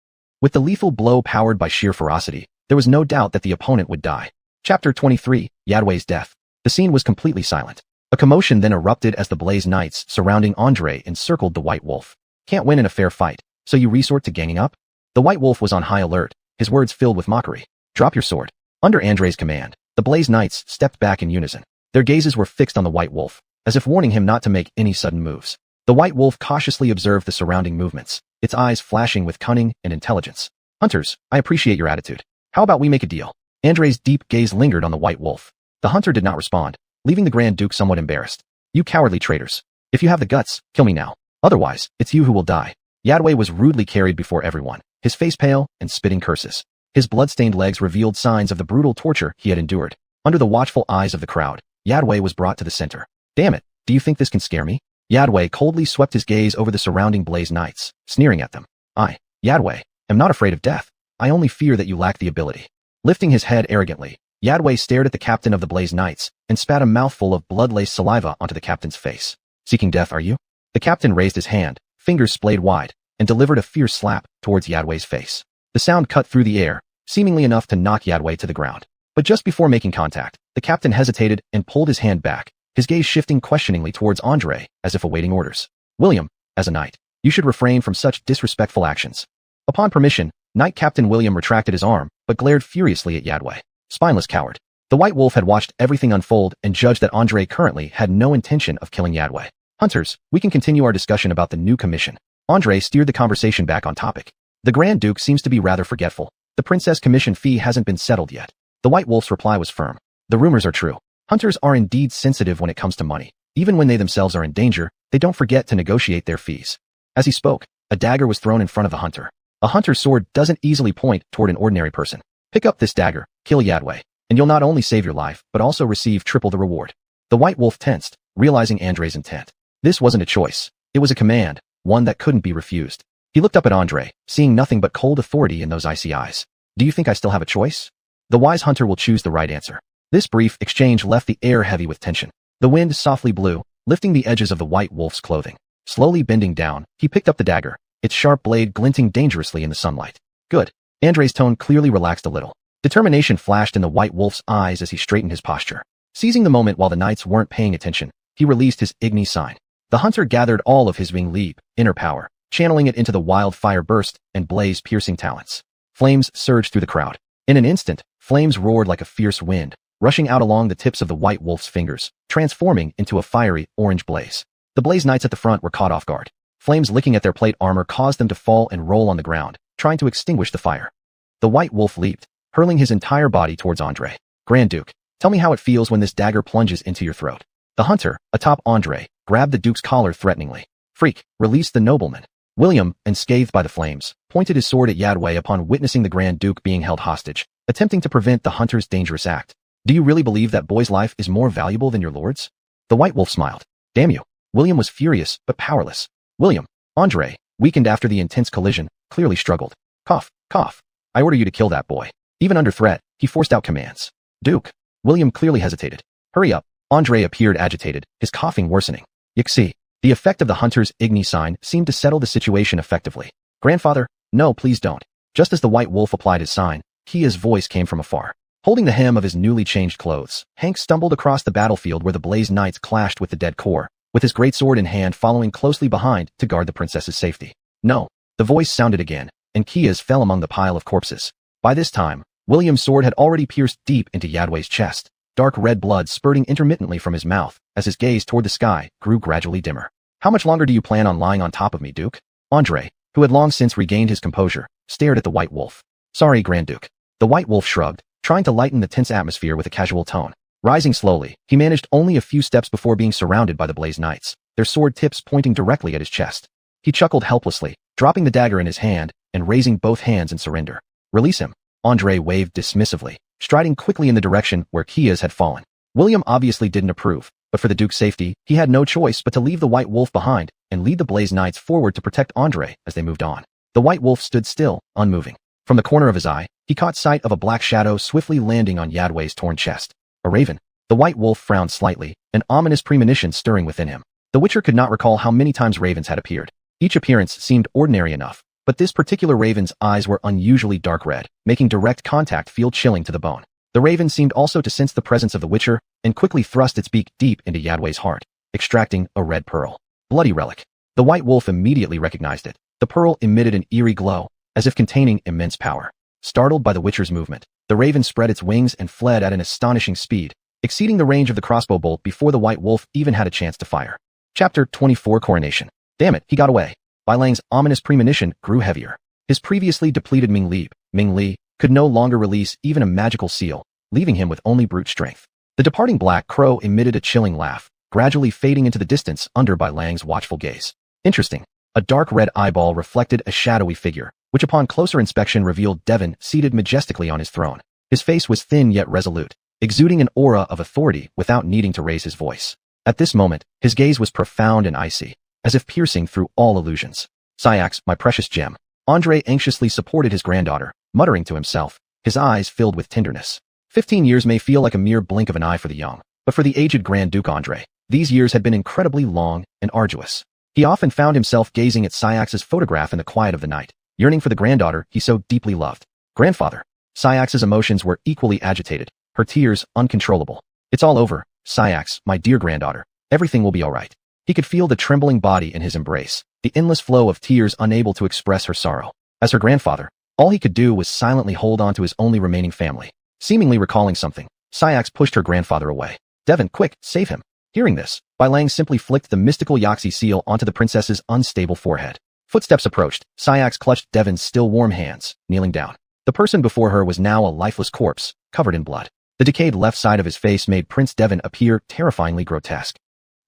With the lethal blow powered by sheer ferocity, there was no doubt that the opponent would die. Chapter 23, Yadway's Death. The scene was completely silent. A commotion then erupted as the Blaze Knights surrounding Andre encircled the White Wolf. Can't win in a fair fight, so you resort to ganging up? The White Wolf was on high alert, his words filled with mockery. Drop your sword. Under Andre's command, the Blaze Knights stepped back in unison. Their gazes were fixed on the White Wolf, as if warning him not to make any sudden moves. The White Wolf cautiously observed the surrounding movements, its eyes flashing with cunning and intelligence. Hunters, I appreciate your attitude. How about we make a deal? Andre's deep gaze lingered on the White Wolf. The hunter did not respond, leaving the Grand Duke somewhat embarrassed. You cowardly traitors. If you have the guts, kill me now. Otherwise, it's you who will die. Yadway was rudely carried before everyone, his face pale and spitting curses. His blood-stained legs revealed signs of the brutal torture he had endured. Under the watchful eyes of the crowd, Yadway was brought to the center. Damn it, do you think this can scare me? Yadway coldly swept his gaze over the surrounding Blaze Knights, sneering at them. I, Yadway, am not afraid of death. I only fear that you lack the ability. Lifting his head arrogantly, Yadway stared at the captain of the Blaze Knights and spat a mouthful of blood-laced saliva onto the captain's face. Seeking death, are you? The captain raised his hand, fingers splayed wide, and delivered a fierce slap towards Yadway's face. The sound cut through the air, seemingly enough to knock Yadway to the ground. But just before making contact, the captain hesitated and pulled his hand back, his gaze shifting questioningly towards Andre, as if awaiting orders. William, as a knight, you should refrain from such disrespectful actions. Upon permission, Knight Captain William retracted his arm, but glared furiously at Yadway. Spineless coward. The White Wolf had watched everything unfold and judged that Andre currently had no intention of killing Yadway. Hunters, we can continue our discussion about the new commission. Andre steered the conversation back on topic. The Grand Duke seems to be rather forgetful. The princess commission fee hasn't been settled yet. The White Wolf's reply was firm. The rumors are true. Hunters are indeed sensitive when it comes to money. Even when they themselves are in danger, they don't forget to negotiate their fees. As he spoke, a dagger was thrown in front of the hunter. A hunter's sword doesn't easily point toward an ordinary person. Pick up this dagger, kill Yadway, and you'll not only save your life, but also receive triple the reward. The White Wolf tensed, realizing Andre's intent. This wasn't a choice. It was a command, one that couldn't be refused. He looked up at Andre, seeing nothing but cold authority in those icy eyes. Do you think I still have a choice? The wise hunter will choose the right answer. This brief exchange left the air heavy with tension. The wind softly blew, lifting the edges of the White Wolf's clothing. Slowly bending down, he picked up the dagger, its sharp blade glinting dangerously in the sunlight. Good. Andre's tone clearly relaxed a little. Determination flashed in the White Wolf's eyes as he straightened his posture. Seizing the moment while the knights weren't paying attention, he released his Igni sign. The hunter gathered all of his wing leap, inner power, channeling it into the wildfire burst and blaze-piercing talents. Flames surged through the crowd. In an instant, flames roared like a fierce wind, rushing out along the tips of the White Wolf's fingers, transforming into a fiery, orange blaze. The Blaze Knights at the front were caught off guard. Flames licking at their plate armor caused them to fall and roll on the ground, trying to extinguish the fire. The White Wolf leaped, hurling his entire body towards Andre. Grand Duke, tell me how it feels when this dagger plunges into your throat. The hunter, atop Andre, grabbed the Duke's collar threateningly. Freak, release the nobleman. William, unscathed by the flames, pointed his sword at Yadway upon witnessing the Grand Duke being held hostage, attempting to prevent the hunter's dangerous act. Do you really believe that boy's life is more valuable than your lord's? The White Wolf smiled. Damn you. William was furious, but powerless. William, Andre, weakened after the intense collision, clearly struggled. Cough, cough. I order you to kill that boy. Even under threat, he forced out commands. Duke. William clearly hesitated. Hurry up. Andre appeared agitated, his coughing worsening. Yixi. The effect of the hunter's Igni sign seemed to settle the situation effectively. Grandfather, no, please don't. Just as the White Wolf applied his sign, Kia's voice came from afar. Holding the hem of his newly changed clothes, Hank stumbled across the battlefield where the Blaze Knights clashed with the dead core, with his greatsword in hand following closely behind to guard the princess's safety. No. The voice sounded again, and Kia's fell among the pile of corpses. By this time, William's sword had already pierced deep into Yadway's chest, dark red blood spurting intermittently from his mouth as his gaze toward the sky grew gradually dimmer. How much longer do you plan on lying on top of me, Duke? Andre, who had long since regained his composure, stared at the White Wolf. Sorry, Grand Duke. The White Wolf shrugged, trying to lighten the tense atmosphere with a casual tone. Rising slowly, he managed only a few steps before being surrounded by the Blaze Knights, their sword tips pointing directly at his chest. He chuckled helplessly, dropping the dagger in his hand and raising both hands in surrender. Release him. Andre waved dismissively, striding quickly in the direction where Kia's had fallen. William obviously didn't approve, but for the Duke's safety, he had no choice but to leave the White Wolf behind and lead the Blaze Knights forward to protect Andre as they moved on. The White Wolf stood still, unmoving. From the corner of his eye, he caught sight of a black shadow swiftly landing on Yadway's torn chest. A raven. The White Wolf frowned slightly, an ominous premonition stirring within him. The Witcher could not recall how many times ravens had appeared. Each appearance seemed ordinary enough, but this particular raven's eyes were unusually dark red, making direct contact feel chilling to the bone. The raven seemed also to sense the presence of the Witcher and quickly thrust its beak deep into Yadway's heart, extracting a red pearl. Bloody relic. The White Wolf immediately recognized it. The pearl emitted an eerie glow, as if containing immense power. Startled by the Witcher's movement, the raven spread its wings and fled at an astonishing speed, exceeding the range of the crossbow bolt before the White Wolf even had a chance to fire. Chapter 24 Coronation. Damn it, he got away. Bai Lang's ominous premonition grew heavier. His previously depleted Ming Li, could no longer release even a magical seal, leaving him with only brute strength. The departing Black Crow emitted a chilling laugh, gradually fading into the distance under Bai Lang's watchful gaze. Interesting. A dark red eyeball reflected a shadowy figure, which upon closer inspection revealed Devon seated majestically on his throne. His face was thin yet resolute, exuding an aura of authority without needing to raise his voice. At this moment, his gaze was profound and icy, as if piercing through all illusions. Cyax, my precious gem. Andre anxiously supported his granddaughter, muttering to himself, his eyes filled with tenderness. 15 years may feel like a mere blink of an eye for the young, but for the aged Grand Duke Andre, these years had been incredibly long and arduous. He often found himself gazing at Cyax's photograph in the quiet of the night, yearning for the granddaughter he so deeply loved. Grandfather. Cyax's emotions were equally agitated, her tears uncontrollable. It's all over, Cyax, my dear granddaughter. Everything will be all right. He could feel the trembling body in his embrace, the endless flow of tears unable to express her sorrow. As her grandfather, all he could do was silently hold on to his only remaining family. Seemingly recalling something, Cyax pushed her grandfather away. Devon, quick, save him. Hearing this, Bai Lang simply flicked the mystical Yaxi seal onto the princess's unstable forehead. Footsteps approached. Cyax clutched Devon's still warm hands, kneeling down. The person before her was now a lifeless corpse, covered in blood. The decayed left side of his face made Prince Devon appear terrifyingly grotesque.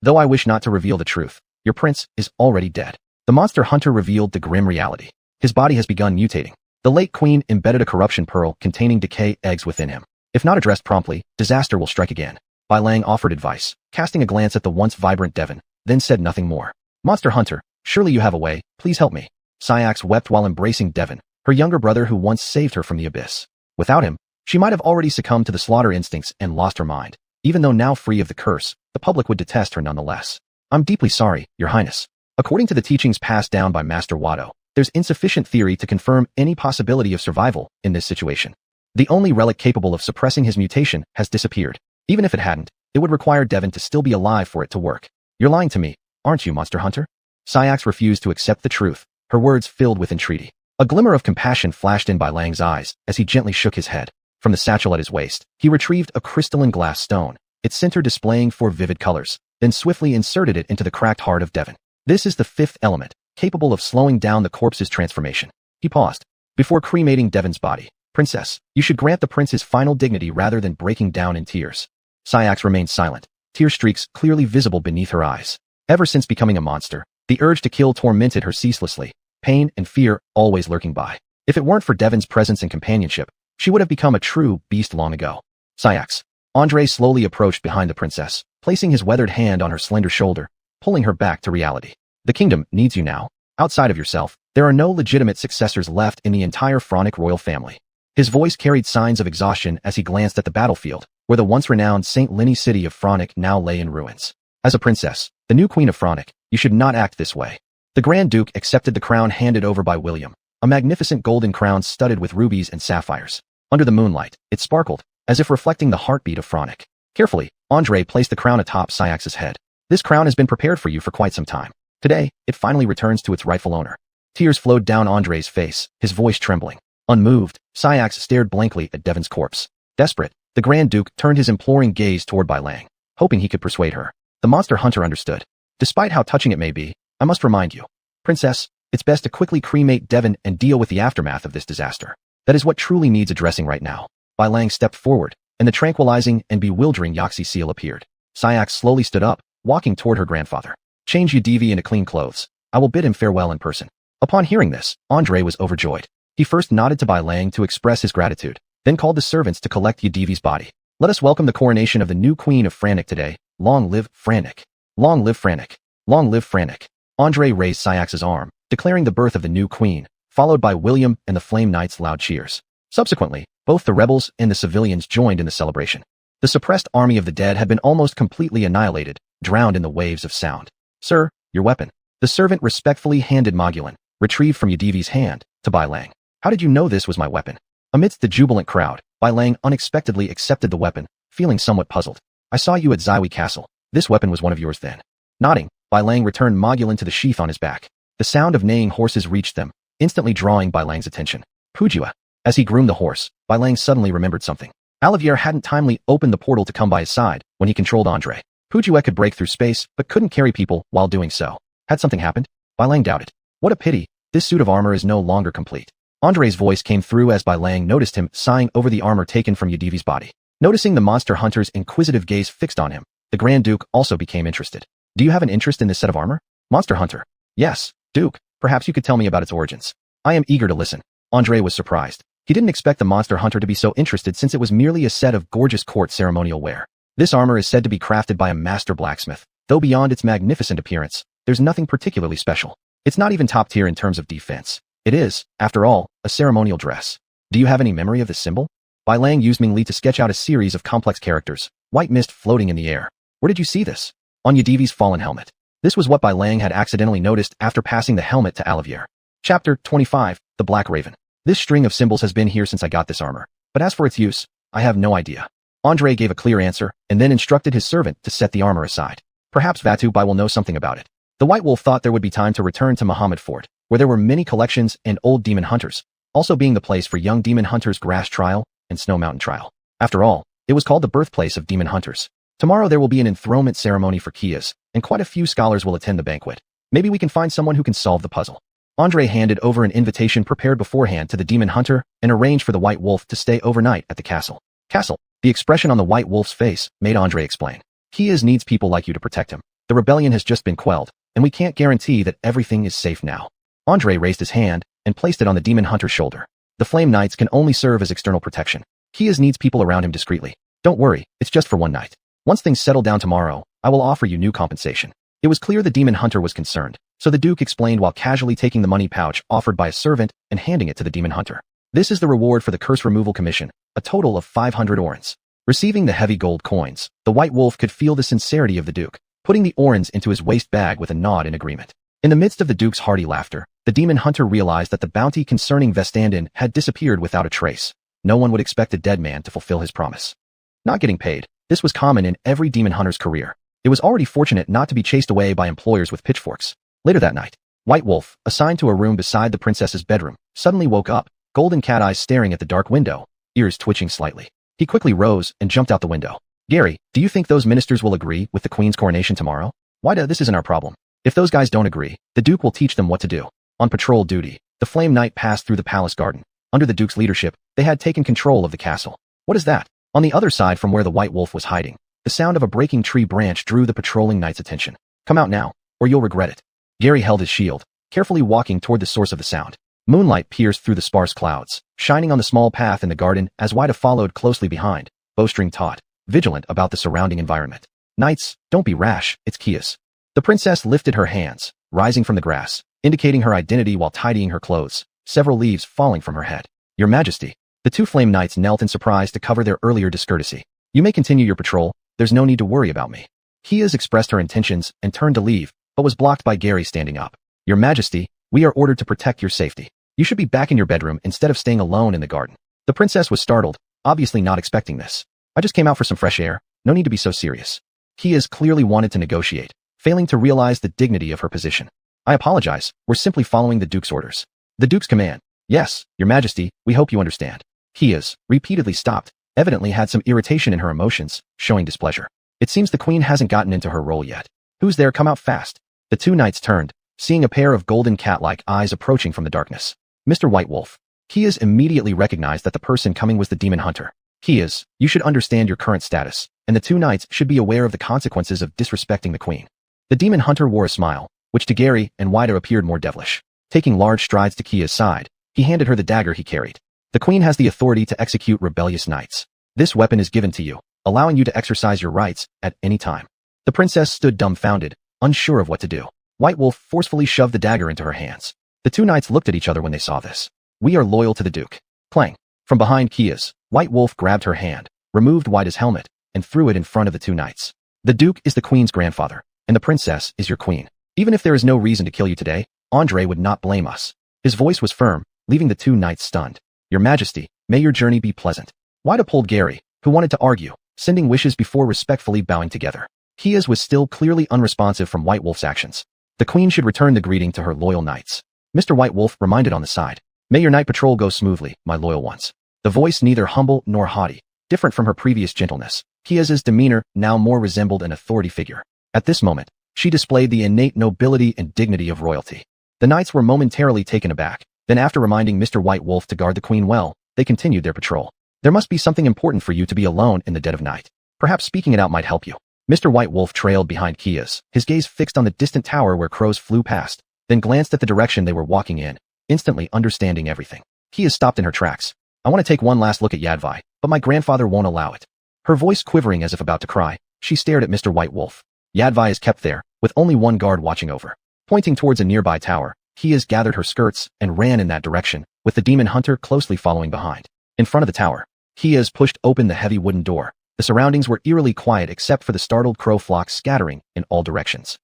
Though I wish not to reveal the truth, your prince is already dead. The monster hunter revealed the grim reality. His body has begun mutating. The late queen embedded a corruption pearl containing decay eggs within him. If not addressed promptly, disaster will strike again. Bai Lang offered advice, casting a glance at the once vibrant Devon, then said nothing more. Monster hunter, surely you have a way, please help me. Cyax wept while embracing Devon, her younger brother who once saved her from the abyss. Without him, she might have already succumbed to the slaughter instincts and lost her mind. Even though now free of the curse, the public would detest her nonetheless. I'm deeply sorry, Your Highness. According to the teachings passed down by Master Watto, there's insufficient theory to confirm any possibility of survival in this situation. The only relic capable of suppressing his mutation has disappeared. Even if it hadn't, it would require Devon to still be alive for it to work. You're lying to me, aren't you, Monster Hunter? Cyax refused to accept the truth, her words filled with entreaty. A glimmer of compassion flashed in Bai Lang's eyes as he gently shook his head. From the satchel at his waist, he retrieved a crystalline glass stone, its center displaying 4 vivid colors, then swiftly inserted it into the cracked heart of Devon. This is the 5th element, capable of slowing down the corpse's transformation. He paused. Before cremating Devon's body, Princess, you should grant the prince his final dignity rather than breaking down in tears. Cyax remained silent, tear streaks clearly visible beneath her eyes. Ever since becoming a monster, the urge to kill tormented her ceaselessly, pain and fear always lurking by. If it weren't for Devon's presence and companionship, she would have become a true beast long ago. Cyax. Andre slowly approached behind the princess, placing his weathered hand on her slender shoulder, pulling her back to reality. The kingdom needs you now. Outside of yourself, there are no legitimate successors left in the entire Phronic royal family. His voice carried signs of exhaustion as he glanced at the battlefield, where the once renowned St. Lenny city of Phronic now lay in ruins. As a princess, the new queen of Phronic, you should not act this way. The Grand Duke accepted the crown handed over by William, a magnificent golden crown studded with rubies and sapphires. Under the moonlight, it sparkled, as if reflecting the heartbeat of Phronic. Carefully, Andre placed the crown atop Cyax's head. This crown has been prepared for you for quite some time. Today, it finally returns to its rightful owner. Tears flowed down Andre's face, his voice trembling. Unmoved, Cyax stared blankly at Devon's corpse. Desperate, the Grand Duke turned his imploring gaze toward Bai Lang, hoping he could persuade her. The monster hunter understood. Despite how touching it may be, I must remind you, Princess, it's best to quickly cremate Devon and deal with the aftermath of this disaster. That is what truly needs addressing right now. Bai Lang stepped forward, and the tranquilizing and bewildering Yaxi seal appeared. Syax slowly stood up, walking toward her grandfather. Change Yudivi into clean clothes. I will bid him farewell in person. Upon hearing this, Andre was overjoyed. He first nodded to Bai Lang to express his gratitude, then called the servants to collect Yudivi's body. Let us welcome the coronation of the new queen of Franek today. Long live Franek. Long live Franek. Long live Franek. Andre raised Syax's arm, declaring the birth of the new queen, followed by William and the Flame Knights' loud cheers. Subsequently, both the rebels and the civilians joined in the celebration. The suppressed army of the dead had been almost completely annihilated, drowned in the waves of sound. Sir, your weapon. The servant respectfully handed Mogulin, retrieved from Yudivi's hand, to Bai Lang. How did you know this was my weapon? Amidst the jubilant crowd, Bai Lang unexpectedly accepted the weapon, feeling somewhat puzzled. I saw you at Xiwi Castle. This weapon was one of yours then. Nodding, Bai Lang returned Mogulin to the sheath on his back. The sound of neighing horses reached them, instantly drawing Bai Lang's attention. Pujua. As he groomed the horse, Bai Lang suddenly remembered something. Olivier hadn't timely opened the portal to come by his side when he controlled Andre. Pujua could break through space, but couldn't carry people while doing so. Had something happened? Bai Lang doubted. What a pity. This suit of armor is no longer complete. Andre's voice came through as Bai Lang noticed him sighing over the armor taken from Yudivi's body. Noticing the monster hunter's inquisitive gaze fixed on him, the Grand Duke also became interested. Do you have an interest in this set of armor? Monster hunter. Yes, Duke. Perhaps you could tell me about its origins. I am eager to listen. Andre was surprised. He didn't expect the monster hunter to be so interested since it was merely a set of gorgeous court ceremonial wear. This armor is said to be crafted by a master blacksmith, though beyond its magnificent appearance, there's nothing particularly special. It's not even top tier in terms of defense. It is, after all, a ceremonial dress. Do you have any memory of this symbol? Bai Lang used Ming Li to sketch out a series of complex characters, white mist floating in the air. Where did you see this? On Yudivi's fallen helmet. This was what Bai Lang had accidentally noticed after passing the helmet to Olivier. Chapter 25, The Black Raven. This string of symbols has been here since I got this armor, but as for its use, I have no idea. Andre gave a clear answer, and then instructed his servant to set the armor aside. Perhaps Vatu Bai will know something about it. The White Wolf thought there would be time to return to Muhammad Fort, where there were many collections and old demon hunters, also being the place for young demon hunters' grass trial and snow mountain trial. After all, it was called the birthplace of demon hunters. Tomorrow there will be an enthronement ceremony for Kias, and quite a few scholars will attend the banquet. Maybe we can find someone who can solve the puzzle. Andre handed over an invitation prepared beforehand to the demon hunter and arranged for the White Wolf to stay overnight at the castle. Castle. The expression on the White Wolf's face made Andre explain. Kias needs people like you to protect him. The rebellion has just been quelled, and we can't guarantee that everything is safe now. Andre raised his hand and placed it on the demon hunter's shoulder. The Flame Knights can only serve as external protection. Kias needs people around him discreetly. Don't worry, it's just for one night. Once things settle down tomorrow, I will offer you new compensation. It was clear the demon hunter was concerned, so the Duke explained while casually taking the money pouch offered by a servant and handing it to the demon hunter. This is the reward for the curse removal commission, a total of 500 orens. Receiving the heavy gold coins, the White Wolf could feel the sincerity of the Duke, putting the orens into his waist bag with a nod in agreement. In the midst of the Duke's hearty laughter, the demon hunter realized that the bounty concerning Vestandin had disappeared without a trace. No one would expect a dead man to fulfill his promise. Not getting paid. This was common in every demon hunter's career. It was already fortunate not to be chased away by employers with pitchforks. Later that night, White Wolf, assigned to a room beside the princess's bedroom, suddenly woke up, golden cat eyes staring at the dark window, ears twitching slightly. He quickly rose and jumped out the window. Gary, do you think those ministers will agree with the queen's coronation tomorrow? This isn't our problem. If those guys don't agree, the Duke will teach them what to do. On patrol duty, the Flame Knight passed through the palace garden. Under the Duke's leadership, they had taken control of the castle. What is that? On the other side from where the White Wolf was hiding, the sound of a breaking tree branch drew the patrolling knight's attention. Come out now, or you'll regret it. Gary held his shield, carefully walking toward the source of the sound. Moonlight pierced through the sparse clouds, shining on the small path in the garden as Wida followed closely behind, bowstring taut, vigilant about the surrounding environment. Knights, don't be rash, it's Kias. The princess lifted her hands, rising from the grass, indicating her identity while tidying her clothes, several leaves falling from her head. Your Majesty. The two Flame Knights knelt in surprise to cover their earlier discourtesy. You may continue your patrol, there's no need to worry about me. Kias expressed her intentions and turned to leave, but was blocked by Gary standing up. Your Majesty, we are ordered to protect your safety. You should be back in your bedroom instead of staying alone in the garden. The princess was startled, obviously not expecting this. I just came out for some fresh air, no need to be so serious. Kias clearly wanted to negotiate, failing to realize the dignity of her position. I apologize, we're simply following the Duke's orders. The Duke's command. Yes, Your Majesty, we hope you understand. Kias, repeatedly stopped, evidently had some irritation in her emotions, showing displeasure. It seems the queen hasn't gotten into her role yet. Who's there? Come out fast. The two knights turned, seeing a pair of golden cat-like eyes approaching from the darkness. Mr. White Wolf. Kias immediately recognized that the person coming was the demon hunter. You should understand your current status, and the two knights should be aware of the consequences of disrespecting the queen. The demon hunter wore a smile, which to Gary and Wida appeared more devilish. Taking large strides to Kia's side, he handed her the dagger he carried. The queen has the authority to execute rebellious knights. This weapon is given to you, allowing you to exercise your rights at any time. The princess stood dumbfounded, unsure of what to do. White Wolf forcefully shoved the dagger into her hands. The two knights looked at each other when they saw this. We are loyal to the Duke. Clang. From behind Kia's, White Wolf grabbed her hand, removed Wida's helmet, and threw it in front of the two knights. The Duke is the queen's grandfather, and the princess is your queen. Even if there is no reason to kill you today, Andre would not blame us. His voice was firm, leaving the two knights stunned. Your Majesty, may your journey be pleasant. Wida pulled Gary, who wanted to argue, sending wishes before respectfully bowing together. Kia's was still clearly unresponsive from White Wolf's actions. The queen should return the greeting to her loyal knights. Mr. White Wolf reminded on the side. May your night patrol go smoothly, my loyal ones. The voice neither humble nor haughty, different from her previous gentleness. Kia's demeanor now more resembled an authority figure. At this moment, she displayed the innate nobility and dignity of royalty. The knights were momentarily taken aback. Then after reminding Mr. White Wolf to guard the queen well, they continued their patrol. There must be something important for you to be alone in the dead of night. Perhaps speaking it out might help you. Mr. White Wolf trailed behind Kia's, his gaze fixed on the distant tower where crows flew past, then glanced at the direction they were walking in, instantly understanding everything. Kia stopped in her tracks. I want to take one last look at Yadvi, but my grandfather won't allow it. Her voice quivering as if about to cry, she stared at Mr. White Wolf. Yadvi is kept there, with only one guard watching over. Pointing towards a nearby tower, Kia's gathered her skirts and ran in that direction, with the demon hunter closely following behind. In front of the tower, Kia's pushed open the heavy wooden door. The surroundings were eerily quiet except for the startled crow flocks scattering in all directions.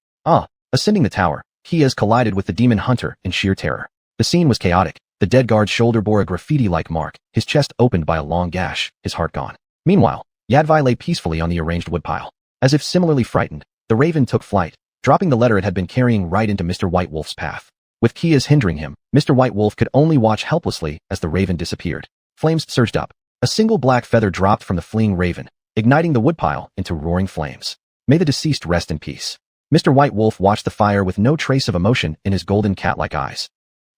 Ascending the tower, Kia's collided with the demon hunter in sheer terror. The scene was chaotic. The dead guard's shoulder bore a graffiti-like mark, his chest opened by a long gash, his heart gone. Meanwhile, Yadvi lay peacefully on the arranged woodpile. As if similarly frightened, the raven took flight, dropping the letter it had been carrying right into Mr. White Wolf's path. With Kia's hindering him, Mr. White Wolf could only watch helplessly as the raven disappeared. Flames surged up. A single black feather dropped from the fleeing raven, igniting the woodpile into roaring flames. May the deceased rest in peace. Mr. White Wolf watched the fire with no trace of emotion in his golden cat-like eyes.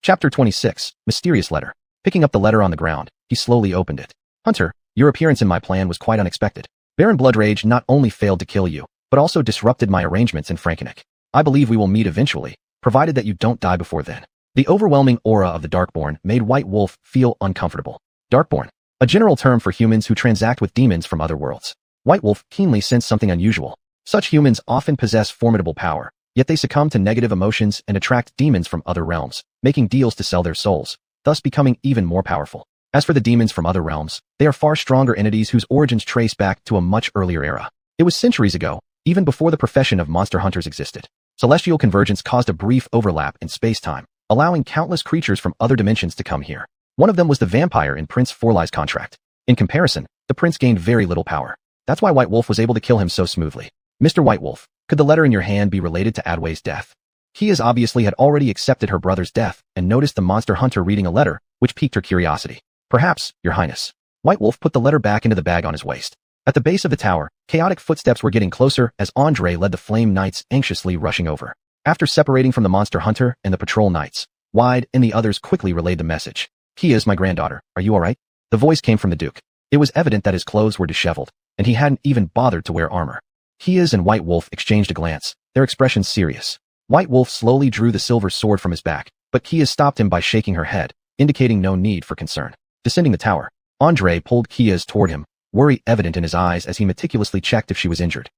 Chapter 26, Mysterious Letter. Picking up the letter on the ground, he slowly opened it. Hunter, your appearance in my plan was quite unexpected. Baron Bloodrage not only failed to kill you, but also disrupted my arrangements in Frankenich. I believe we will meet eventually, provided that you don't die before then. The overwhelming aura of the Darkborn made White Wolf feel uncomfortable. Darkborn, a general term for humans who transact with demons from other worlds. White Wolf keenly sensed something unusual. Such humans often possess formidable power, yet they succumb to negative emotions and attract demons from other realms, making deals to sell their souls, thus becoming even more powerful. As for the demons from other realms, they are far stronger entities whose origins trace back to a much earlier era. It was centuries ago, even before the profession of monster hunters existed. Celestial convergence caused a brief overlap in space-time, allowing countless creatures from other dimensions to come here. One of them was the vampire in Prince Forlai's contract. In comparison, the prince gained very little power. That's why White Wolf was able to kill him so smoothly. Mr. White Wolf, could the letter in your hand be related to Adway's death? Kia's obviously had already accepted her brother's death and noticed the monster hunter reading a letter, which piqued her curiosity. Perhaps, Your Highness. White Wolf put the letter back into the bag on his waist. At the base of the tower, chaotic footsteps were getting closer as Andre led the flame knights anxiously rushing over. After separating from the monster hunter and the patrol knights, Wide and the others quickly relayed the message. Kia's my granddaughter, are you alright? The voice came from the Duke. It was evident that his clothes were disheveled, and he hadn't even bothered to wear armor. Kia's and White Wolf exchanged a glance, their expressions serious. White Wolf slowly drew the silver sword from his back, but Kia's stopped him by shaking her head, indicating no need for concern. Descending the tower, Andre pulled Kia's toward him, worry evident in his eyes as he meticulously checked if she was injured.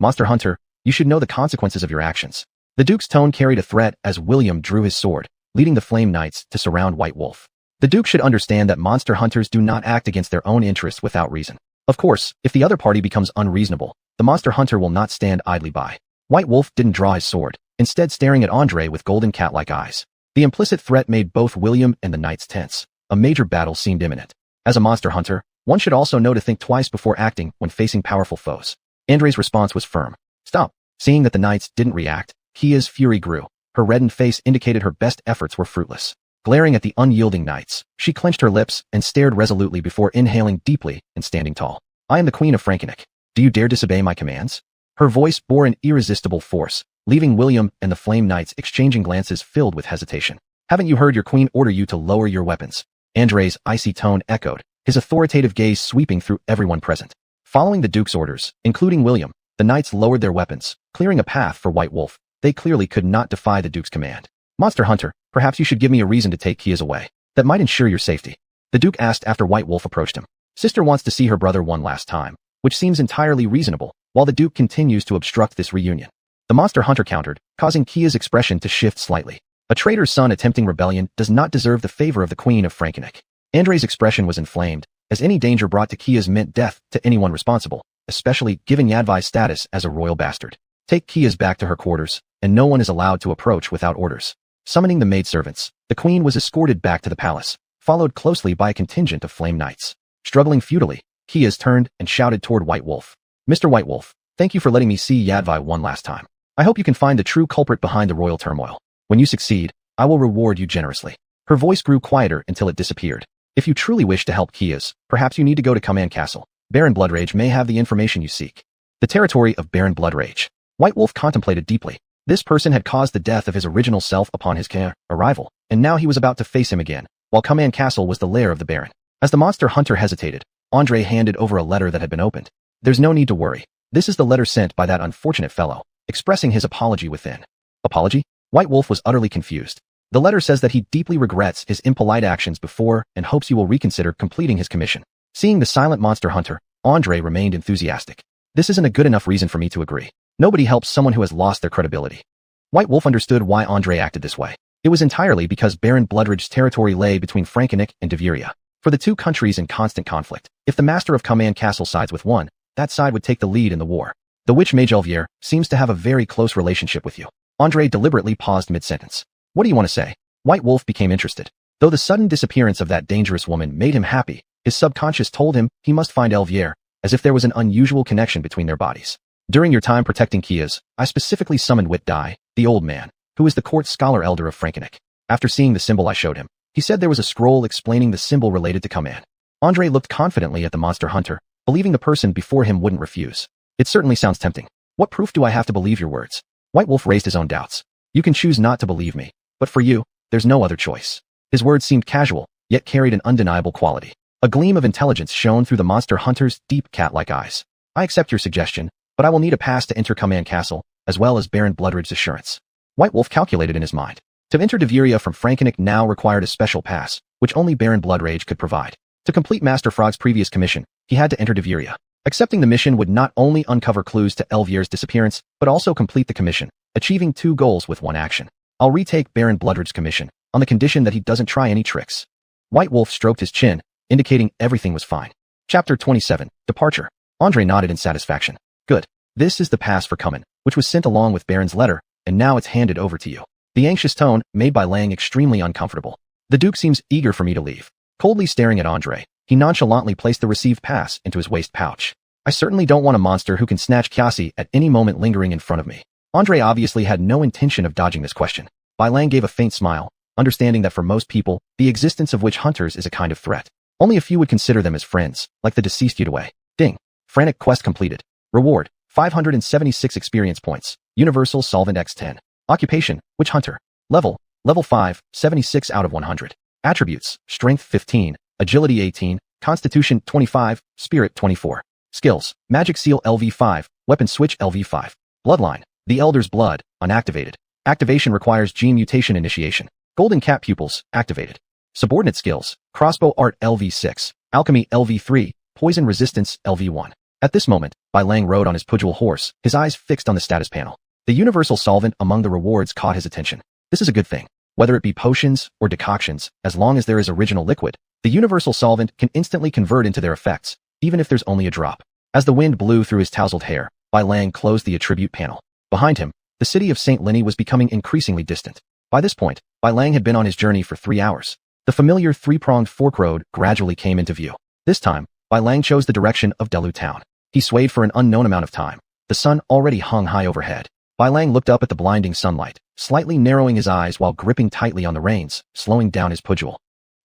Monster hunter, you should know the consequences of your actions. The Duke's tone carried a threat as William drew his sword, leading the flame knights to surround White Wolf. The Duke should understand that monster hunters do not act against their own interests without reason. Of course, if the other party becomes unreasonable, the monster hunter will not stand idly by. White Wolf didn't draw his sword, instead staring at Andre with golden cat-like eyes. The implicit threat made both William and the knights tense. A major battle seemed imminent. As a monster hunter, one should also know to think twice before acting when facing powerful foes. Andre's response was firm. Stop. Seeing that the knights didn't react, Kia's fury grew. Her reddened face indicated her best efforts were fruitless. Glaring at the unyielding knights, she clenched her lips and stared resolutely before inhaling deeply and standing tall. I am the Queen of Frankenich. Do you dare disobey my commands? Her voice bore an irresistible force, leaving William and the Flame Knights exchanging glances filled with hesitation. Haven't you heard your queen order you to lower your weapons? Andre's icy tone echoed, his authoritative gaze sweeping through everyone present. Following the Duke's orders, including William, the knights lowered their weapons, clearing a path for White Wolf. They clearly could not defy the Duke's command. Monster Hunter, perhaps you should give me a reason to take Kia's away. That might ensure your safety. The Duke asked after White Wolf approached him. Sister wants to see her brother one last time, which seems entirely reasonable, while the Duke continues to obstruct this reunion. The Monster Hunter countered, causing Kia's expression to shift slightly. A traitor's son attempting rebellion does not deserve the favor of the Queen of Frankenich. Andre's expression was inflamed, as any danger brought to Kia's meant death to anyone responsible, especially given Yadvai's status as a royal bastard. Take Kia's back to her quarters, and no one is allowed to approach without orders. Summoning the maidservants, the Queen was escorted back to the palace, followed closely by a contingent of flame knights. Struggling futilely, Kia's turned and shouted toward White Wolf. Mr. White Wolf, thank you for letting me see Yadvai one last time. I hope you can find the true culprit behind the royal turmoil. When you succeed, I will reward you generously. Her voice grew quieter until it disappeared. If you truly wish to help Kia's, perhaps you need to go to Command Castle. Baron Bloodrage may have the information you seek. The territory of Baron Bloodrage. White Wolf contemplated deeply. This person had caused the death of his original self upon his arrival, and now he was about to face him again, while Command Castle was the lair of the Baron. As the Monster Hunter hesitated, Andre handed over a letter that had been opened. There's no need to worry. This is the letter sent by that unfortunate fellow, expressing his apology within. Apology? White Wolf was utterly confused. The letter says that he deeply regrets his impolite actions before and hopes you will reconsider completing his commission. Seeing the silent Monster Hunter, Andre remained enthusiastic. This isn't a good enough reason for me to agree. Nobody helps someone who has lost their credibility. White Wolf understood why Andre acted this way. It was entirely because Baron Bloodrage's territory lay between Frankenich and Deveria. For the two countries in constant conflict, if the Master of Command Castle sides with one, that side would take the lead in the war. The Witch Mage Elvier seems to have a very close relationship with you. Andre deliberately paused mid-sentence. What do you want to say? White Wolf became interested. Though the sudden disappearance of that dangerous woman made him happy, his subconscious told him he must find Elvier, as if there was an unusual connection between their bodies. During your time protecting Kia's, I specifically summoned Wit Dai, the old man, who is the court scholar elder of Frankenich. After seeing the symbol I showed him, he said there was a scroll explaining the symbol related to command. Andre looked confidently at the Monster Hunter, believing the person before him wouldn't refuse. It certainly sounds tempting. What proof do I have to believe your words? White Wolf raised his own doubts. You can choose not to believe me, but for you, there's no other choice. His words seemed casual, yet carried an undeniable quality. A gleam of intelligence shone through the Monster Hunter's deep cat-like eyes. I accept your suggestion, but I will need a pass to enter Command Castle, as well as Baron Bloodrage's assurance. White Wolf calculated in his mind. To enter Deveria from Frankenich now required a special pass, which only Baron Bloodrage could provide. To complete Master Frog's previous commission, he had to enter Deveria. Accepting the mission would not only uncover clues to Elvier's disappearance, but also complete the commission, achieving two goals with one action. I'll retake Baron Bloodrage's commission, on the condition that he doesn't try any tricks. White Wolf stroked his chin, indicating everything was fine. Chapter 27, Departure. Andre nodded in satisfaction. Good. This is the pass for Cummin, which was sent along with Baron's letter, and now it's handed over to you. The anxious tone made by Lang extremely uncomfortable. The Duke seems eager for me to leave. Coldly staring at Andre, he nonchalantly placed the received pass into his waist pouch. I certainly don't want a monster who can snatch Kiasi at any moment lingering in front of me. Andre obviously had no intention of dodging this question. Bai Lang gave a faint smile, understanding that for most people, the existence of witch hunters is a kind of threat. Only a few would consider them as friends, like the deceased Yudaway. Ding. Frantic quest completed. Reward, 576 experience points. Universal Solvent X10. Occupation, Witch Hunter. Level 5, 76 out of 100. Attributes, Strength 15, Agility 18, Constitution 25, Spirit 24. Skills, Magic Seal LV5, Weapon Switch LV5. Bloodline, The Elder's Blood, unactivated. Activation requires gene mutation initiation. Golden Cat Pupils, activated. Subordinate skills, Crossbow Art LV6, Alchemy LV3, Poison Resistance LV1. At this moment, Bai Lang rode on his pugil horse, his eyes fixed on the status panel. The universal solvent among the rewards caught his attention. This is a good thing. Whether it be potions or decoctions, as long as there is original liquid, the universal solvent can instantly convert into their effects, even if there's only a drop. As the wind blew through his tousled hair, Bai Lang closed the attribute panel. Behind him, the city of St. Lenny was becoming increasingly distant. By this point, Bai Lang had been on his journey for 3 hours. The familiar three-pronged fork road gradually came into view. This time, Bai Lang chose the direction of Delu town. He swayed for an unknown amount of time. The sun already hung high overhead. Bai Lang looked up at the blinding sunlight, slightly narrowing his eyes while gripping tightly on the reins, slowing down his pugil.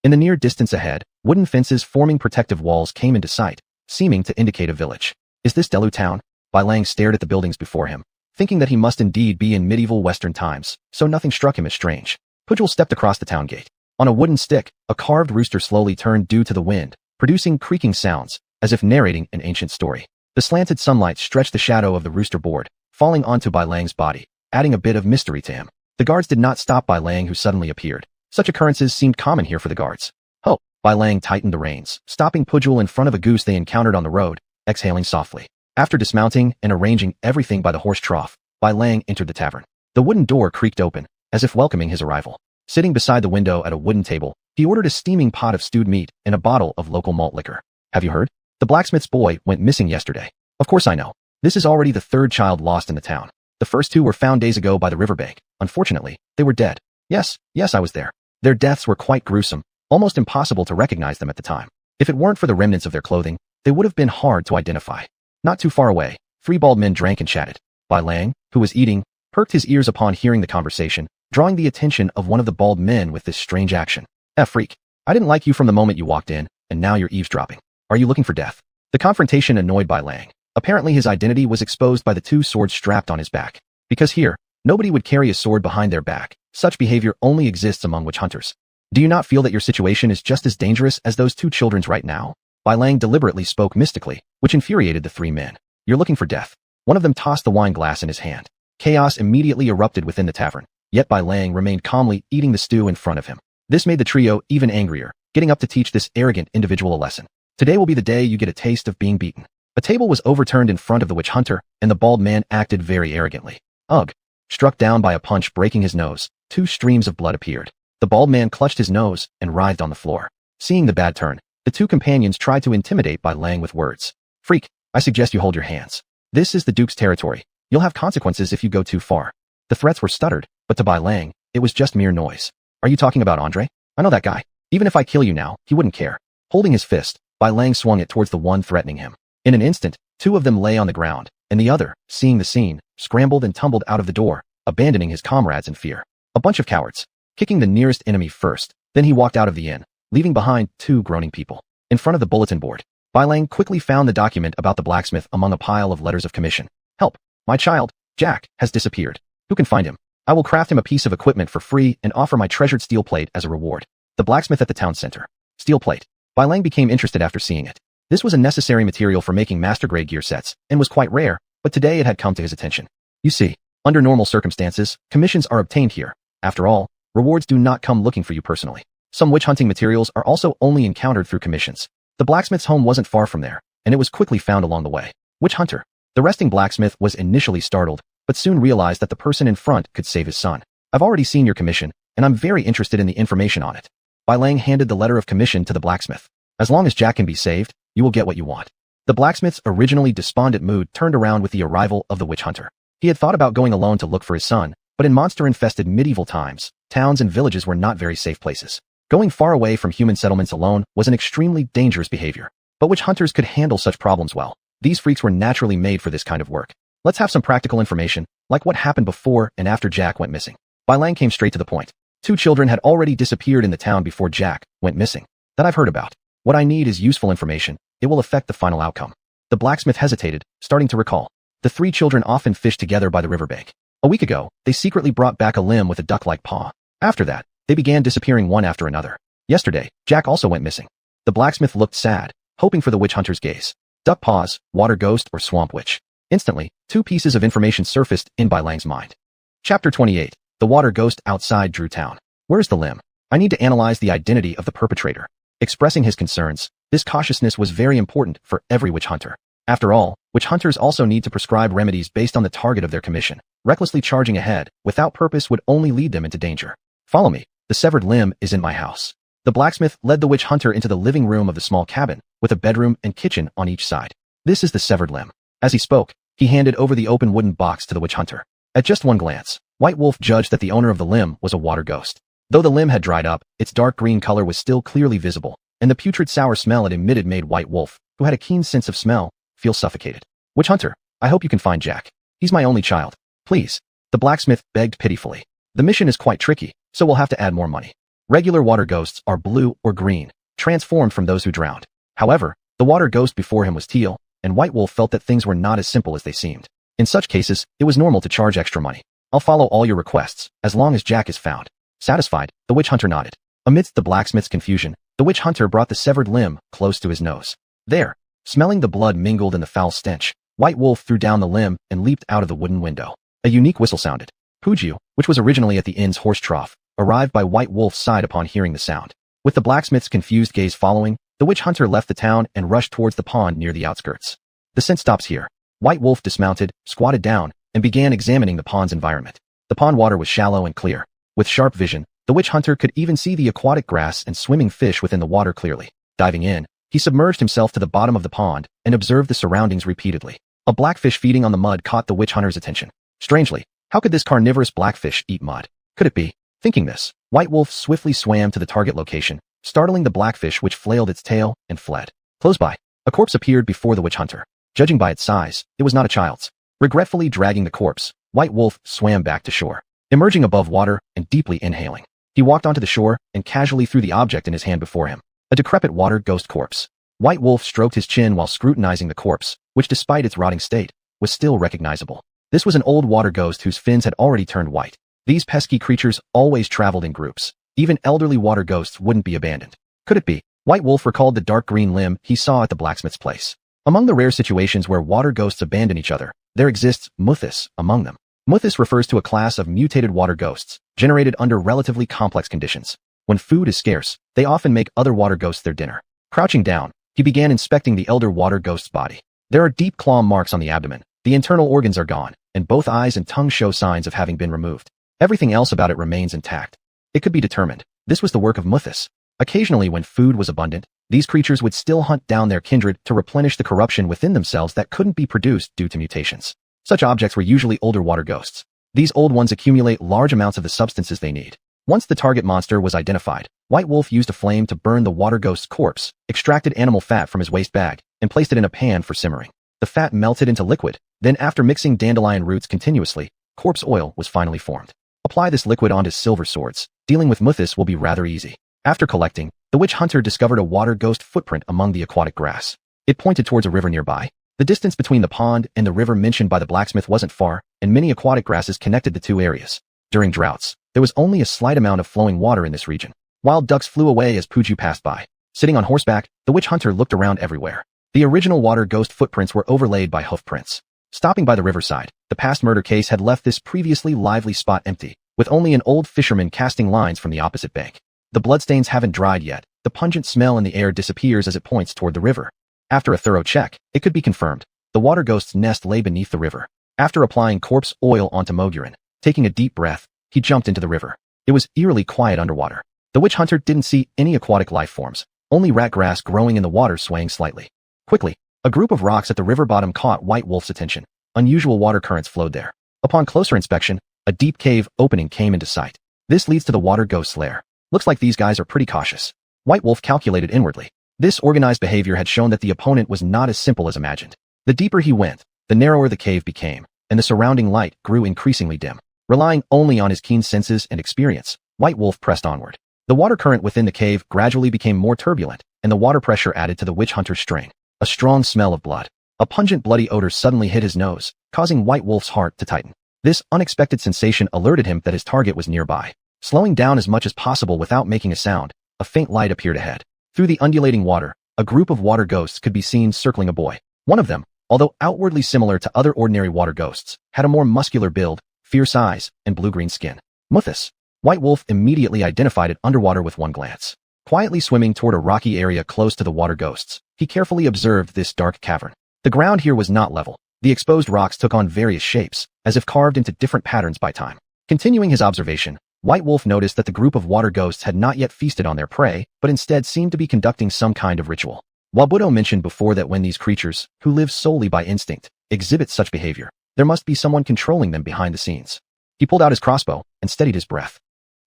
In the near distance ahead, wooden fences forming protective walls came into sight, seeming to indicate a village. Is this Delu town? Bai Lang stared at the buildings before him, thinking that he must indeed be in medieval Western times, so nothing struck him as strange. Pugil stepped across the town gate. On a wooden stick, a carved rooster slowly turned due to the wind, producing creaking sounds, as if narrating an ancient story. The slanted sunlight stretched the shadow of the rooster board, falling onto Bai Lang's body, adding a bit of mystery to him. The guards did not stop Bai Lang, who suddenly appeared. Such occurrences seemed common here for the guards. Ho! Bai Lang tightened the reins, stopping Pujol in front of a goose they encountered on the road, exhaling softly. After dismounting and arranging everything by the horse trough, Bai Lang entered the tavern. The wooden door creaked open, as if welcoming his arrival. Sitting beside the window at a wooden table, he ordered a steaming pot of stewed meat and a bottle of local malt liquor. Have you heard? The blacksmith's boy went missing yesterday. Of course I know. This is already the third child lost in the town. The first two were found days ago by the riverbank. Unfortunately, they were dead. Yes, I was there. Their deaths were quite gruesome, almost impossible to recognize them at the time. If it weren't for the remnants of their clothing, they would have been hard to identify. Not too far away, three bald men drank and chatted. Bai Lang, who was eating, perked his ears upon hearing the conversation, drawing the attention of one of the bald men with this strange action. Freak. I didn't like you from the moment you walked in, and now you're eavesdropping. Are you looking for death? The confrontation annoyed Bai Lang. Apparently his identity was exposed by the two swords strapped on his back. Because here, nobody would carry a sword behind their back. Such behavior only exists among witch hunters. Do you not feel that your situation is just as dangerous as those two children's right now? Bai Lang deliberately spoke mystically, which infuriated the three men. You're looking for death. One of them tossed the wine glass in his hand. Chaos immediately erupted within the tavern, yet Bai Lang remained calmly eating the stew in front of him. This made the trio even angrier, getting up to teach this arrogant individual a lesson. Today will be the day you get a taste of being beaten. A table was overturned in front of the witch hunter, and the bald man acted very arrogantly. Ugh! Struck down by a punch breaking his nose, two streams of blood appeared. The bald man clutched his nose and writhed on the floor. Seeing the bad turn, the two companions tried to intimidate Bai Lang with words. Freak, I suggest you hold your hands. This is the Duke's territory. You'll have consequences if you go too far. The threats were stuttered, but to Bai Lang, it was just mere noise. Are you talking about Andre? I know that guy. Even if I kill you now, he wouldn't care. Holding his fist, Bai Lang swung it towards the one threatening him. In an instant, two of them lay on the ground, and the other, seeing the scene, scrambled and tumbled out of the door, abandoning his comrades in fear. A bunch of cowards. Kicking the nearest enemy first, then he walked out of the inn, leaving behind two groaning people. In front of the bulletin board, Bai Lang quickly found the document about the blacksmith among a pile of letters of commission. Help! My child, Jack, has disappeared. Who can find him? I will craft him a piece of equipment for free and offer my treasured steel plate as a reward. The blacksmith at the town center. Steel plate. Bai Lang became interested after seeing it. This was a necessary material for making master-grade gear sets, and was quite rare, but today it had come to his attention. You see, under normal circumstances, commissions are obtained here. After all, rewards do not come looking for you personally. Some witch-hunting materials are also only encountered through commissions. The blacksmith's home wasn't far from there, and it was quickly found along the way. Witch hunter. The resting blacksmith was initially startled, but soon realized that the person in front could save his son. I've already seen your commission, and I'm very interested in the information on it. Bai Lang handed the letter of commission to the blacksmith. As long as Jack can be saved, you will get what you want. The blacksmith's originally despondent mood turned around with the arrival of the witch hunter. He had thought about going alone to look for his son, but in monster-infested medieval times, towns and villages were not very safe places. Going far away from human settlements alone was an extremely dangerous behavior. But witch hunters could handle such problems well. These freaks were naturally made for this kind of work. Let's have some practical information, like what happened before and after Jack went missing. Bai Lang came straight to the point. Two children had already disappeared in the town before Jack went missing. That I've heard about. What I need is useful information. It will affect the final outcome. The blacksmith hesitated, starting to recall. The three children often fished together by the riverbank. A week ago, they secretly brought back a limb with a duck-like paw. After that, they began disappearing one after another. Yesterday, Jack also went missing. The blacksmith looked sad, hoping for the witch hunter's gaze. Duck paws, water ghost, or swamp witch. Instantly, two pieces of information surfaced in Bai Lang's mind. Chapter 28. The water ghost outside Drew Town. Where's the limb? I need to analyze the identity of the perpetrator. Expressing his concerns, this cautiousness was very important for every witch hunter. After all, witch hunters also need to prescribe remedies based on the target of their commission. Recklessly charging ahead, without purpose, would only lead them into danger. Follow me. The severed limb is in my house. The blacksmith led the witch hunter into the living room of the small cabin, with a bedroom and kitchen on each side. This is the severed limb. As he spoke, he handed over the open wooden box to the witch hunter. At just one glance, White Wolf judged that the owner of the limb was a water ghost. Though the limb had dried up, its dark green color was still clearly visible, and the putrid sour smell it emitted made White Wolf, who had a keen sense of smell, feel suffocated. Witch hunter, I hope you can find Jack. He's my only child. Please. The blacksmith begged pitifully. The mission is quite tricky, so we'll have to add more money. Regular water ghosts are blue or green, transformed from those who drowned. However, the water ghost before him was teal, and White Wolf felt that things were not as simple as they seemed. In such cases, it was normal to charge extra money. I'll follow all your requests, as long as Jack is found. Satisfied, the witch hunter nodded. Amidst the blacksmith's confusion, the witch hunter brought the severed limb close to his nose. There, smelling the blood mingled in the foul stench, White Wolf threw down the limb and leaped out of the wooden window. A unique whistle sounded. Puju, which was originally at the inn's horse trough, arrived by White Wolf's side upon hearing the sound. With the blacksmith's confused gaze following, the witch hunter left the town and rushed towards the pond near the outskirts. The scent stops here. White Wolf dismounted, squatted down, and began examining the pond's environment. The pond water was shallow and clear. With sharp vision, the witch hunter could even see the aquatic grass and swimming fish within the water clearly. Diving in, he submerged himself to the bottom of the pond and observed the surroundings repeatedly. A blackfish feeding on the mud caught the witch hunter's attention. Strangely, how could this carnivorous blackfish eat mud? Could it be? Thinking this, White Wolf swiftly swam to the target location, startling the blackfish which flailed its tail and fled. Close by, a corpse appeared before the witch hunter. Judging by its size, it was not a child's. Regretfully dragging the corpse, White Wolf swam back to shore. Emerging above water and deeply inhaling, he walked onto the shore and casually threw the object in his hand before him. A decrepit water ghost corpse. White Wolf stroked his chin while scrutinizing the corpse, which despite its rotting state, was still recognizable. This was an old water ghost whose fins had already turned white. These pesky creatures always traveled in groups. Even elderly water ghosts wouldn't be abandoned. Could it be? White Wolf recalled the dark green limb he saw at the blacksmith's place. Among the rare situations where water ghosts abandon each other, there exists muthis among them. Muthis refers to a class of mutated water ghosts, generated under relatively complex conditions. When food is scarce, they often make other water ghosts their dinner. Crouching down, he began inspecting the elder water ghost's body. There are deep claw marks on the abdomen, the internal organs are gone, and both eyes and tongue show signs of having been removed. Everything else about it remains intact. It could be determined this was the work of muthis. Occasionally when food was abundant, these creatures would still hunt down their kindred to replenish the corruption within themselves that couldn't be produced due to mutations. Such objects were usually older water ghosts. These old ones accumulate large amounts of the substances they need. Once the target monster was identified, White Wolf used a flame to burn the water ghost's corpse, extracted animal fat from his waste bag, and placed it in a pan for simmering. The fat melted into liquid, then after mixing dandelion roots continuously, corpse oil was finally formed. Apply this liquid onto silver swords. Dealing with muthis will be rather easy. After collecting, the witch hunter discovered a water ghost footprint among the aquatic grass. It pointed towards a river nearby. The distance between the pond and the river mentioned by the blacksmith wasn't far, and many aquatic grasses connected the two areas. During droughts, there was only a slight amount of flowing water in this region. Wild ducks flew away as Puju passed by. Sitting on horseback, the witch hunter looked around everywhere. The original water ghost footprints were overlaid by hoof prints. Stopping by the riverside, the past murder case had left this previously lively spot empty, with only an old fisherman casting lines from the opposite bank. The bloodstains haven't dried yet. The pungent smell in the air disappears as it points toward the river. After a thorough check, it could be confirmed. The water ghost's nest lay beneath the river. After applying corpse oil onto Mogurin, taking a deep breath, he jumped into the river. It was eerily quiet underwater. The witch hunter didn't see any aquatic life forms, only ratgrass growing in the water swaying slightly. Quickly, a group of rocks at the river bottom caught White Wolf's attention. Unusual water currents flowed there. Upon closer inspection, a deep cave opening came into sight. This leads to the water ghost's lair. Looks like these guys are pretty cautious. White Wolf calculated inwardly. This organized behavior had shown that the opponent was not as simple as imagined. The deeper he went, the narrower the cave became, and the surrounding light grew increasingly dim. Relying only on his keen senses and experience, White Wolf pressed onward. The water current within the cave gradually became more turbulent, and the water pressure added to the witch hunter's strain. A strong smell of blood. A pungent bloody odor suddenly hit his nose, causing White Wolf's heart to tighten. This unexpected sensation alerted him that his target was nearby. Slowing down as much as possible without making a sound, a faint light appeared ahead. Through the undulating water, a group of water ghosts could be seen circling a boy. One of them, although outwardly similar to other ordinary water ghosts, had a more muscular build, fierce eyes, and blue-green skin. Muthis. White Wolf immediately identified it underwater with one glance. Quietly swimming toward a rocky area close to the water ghosts, he carefully observed this dark cavern. The ground here was not level. The exposed rocks took on various shapes, as if carved into different patterns by time. Continuing his observation, White Wolf noticed that the group of water ghosts had not yet feasted on their prey, but instead seemed to be conducting some kind of ritual. Wabudo mentioned before that when these creatures, who live solely by instinct, exhibit such behavior, there must be someone controlling them behind the scenes. He pulled out his crossbow and steadied his breath.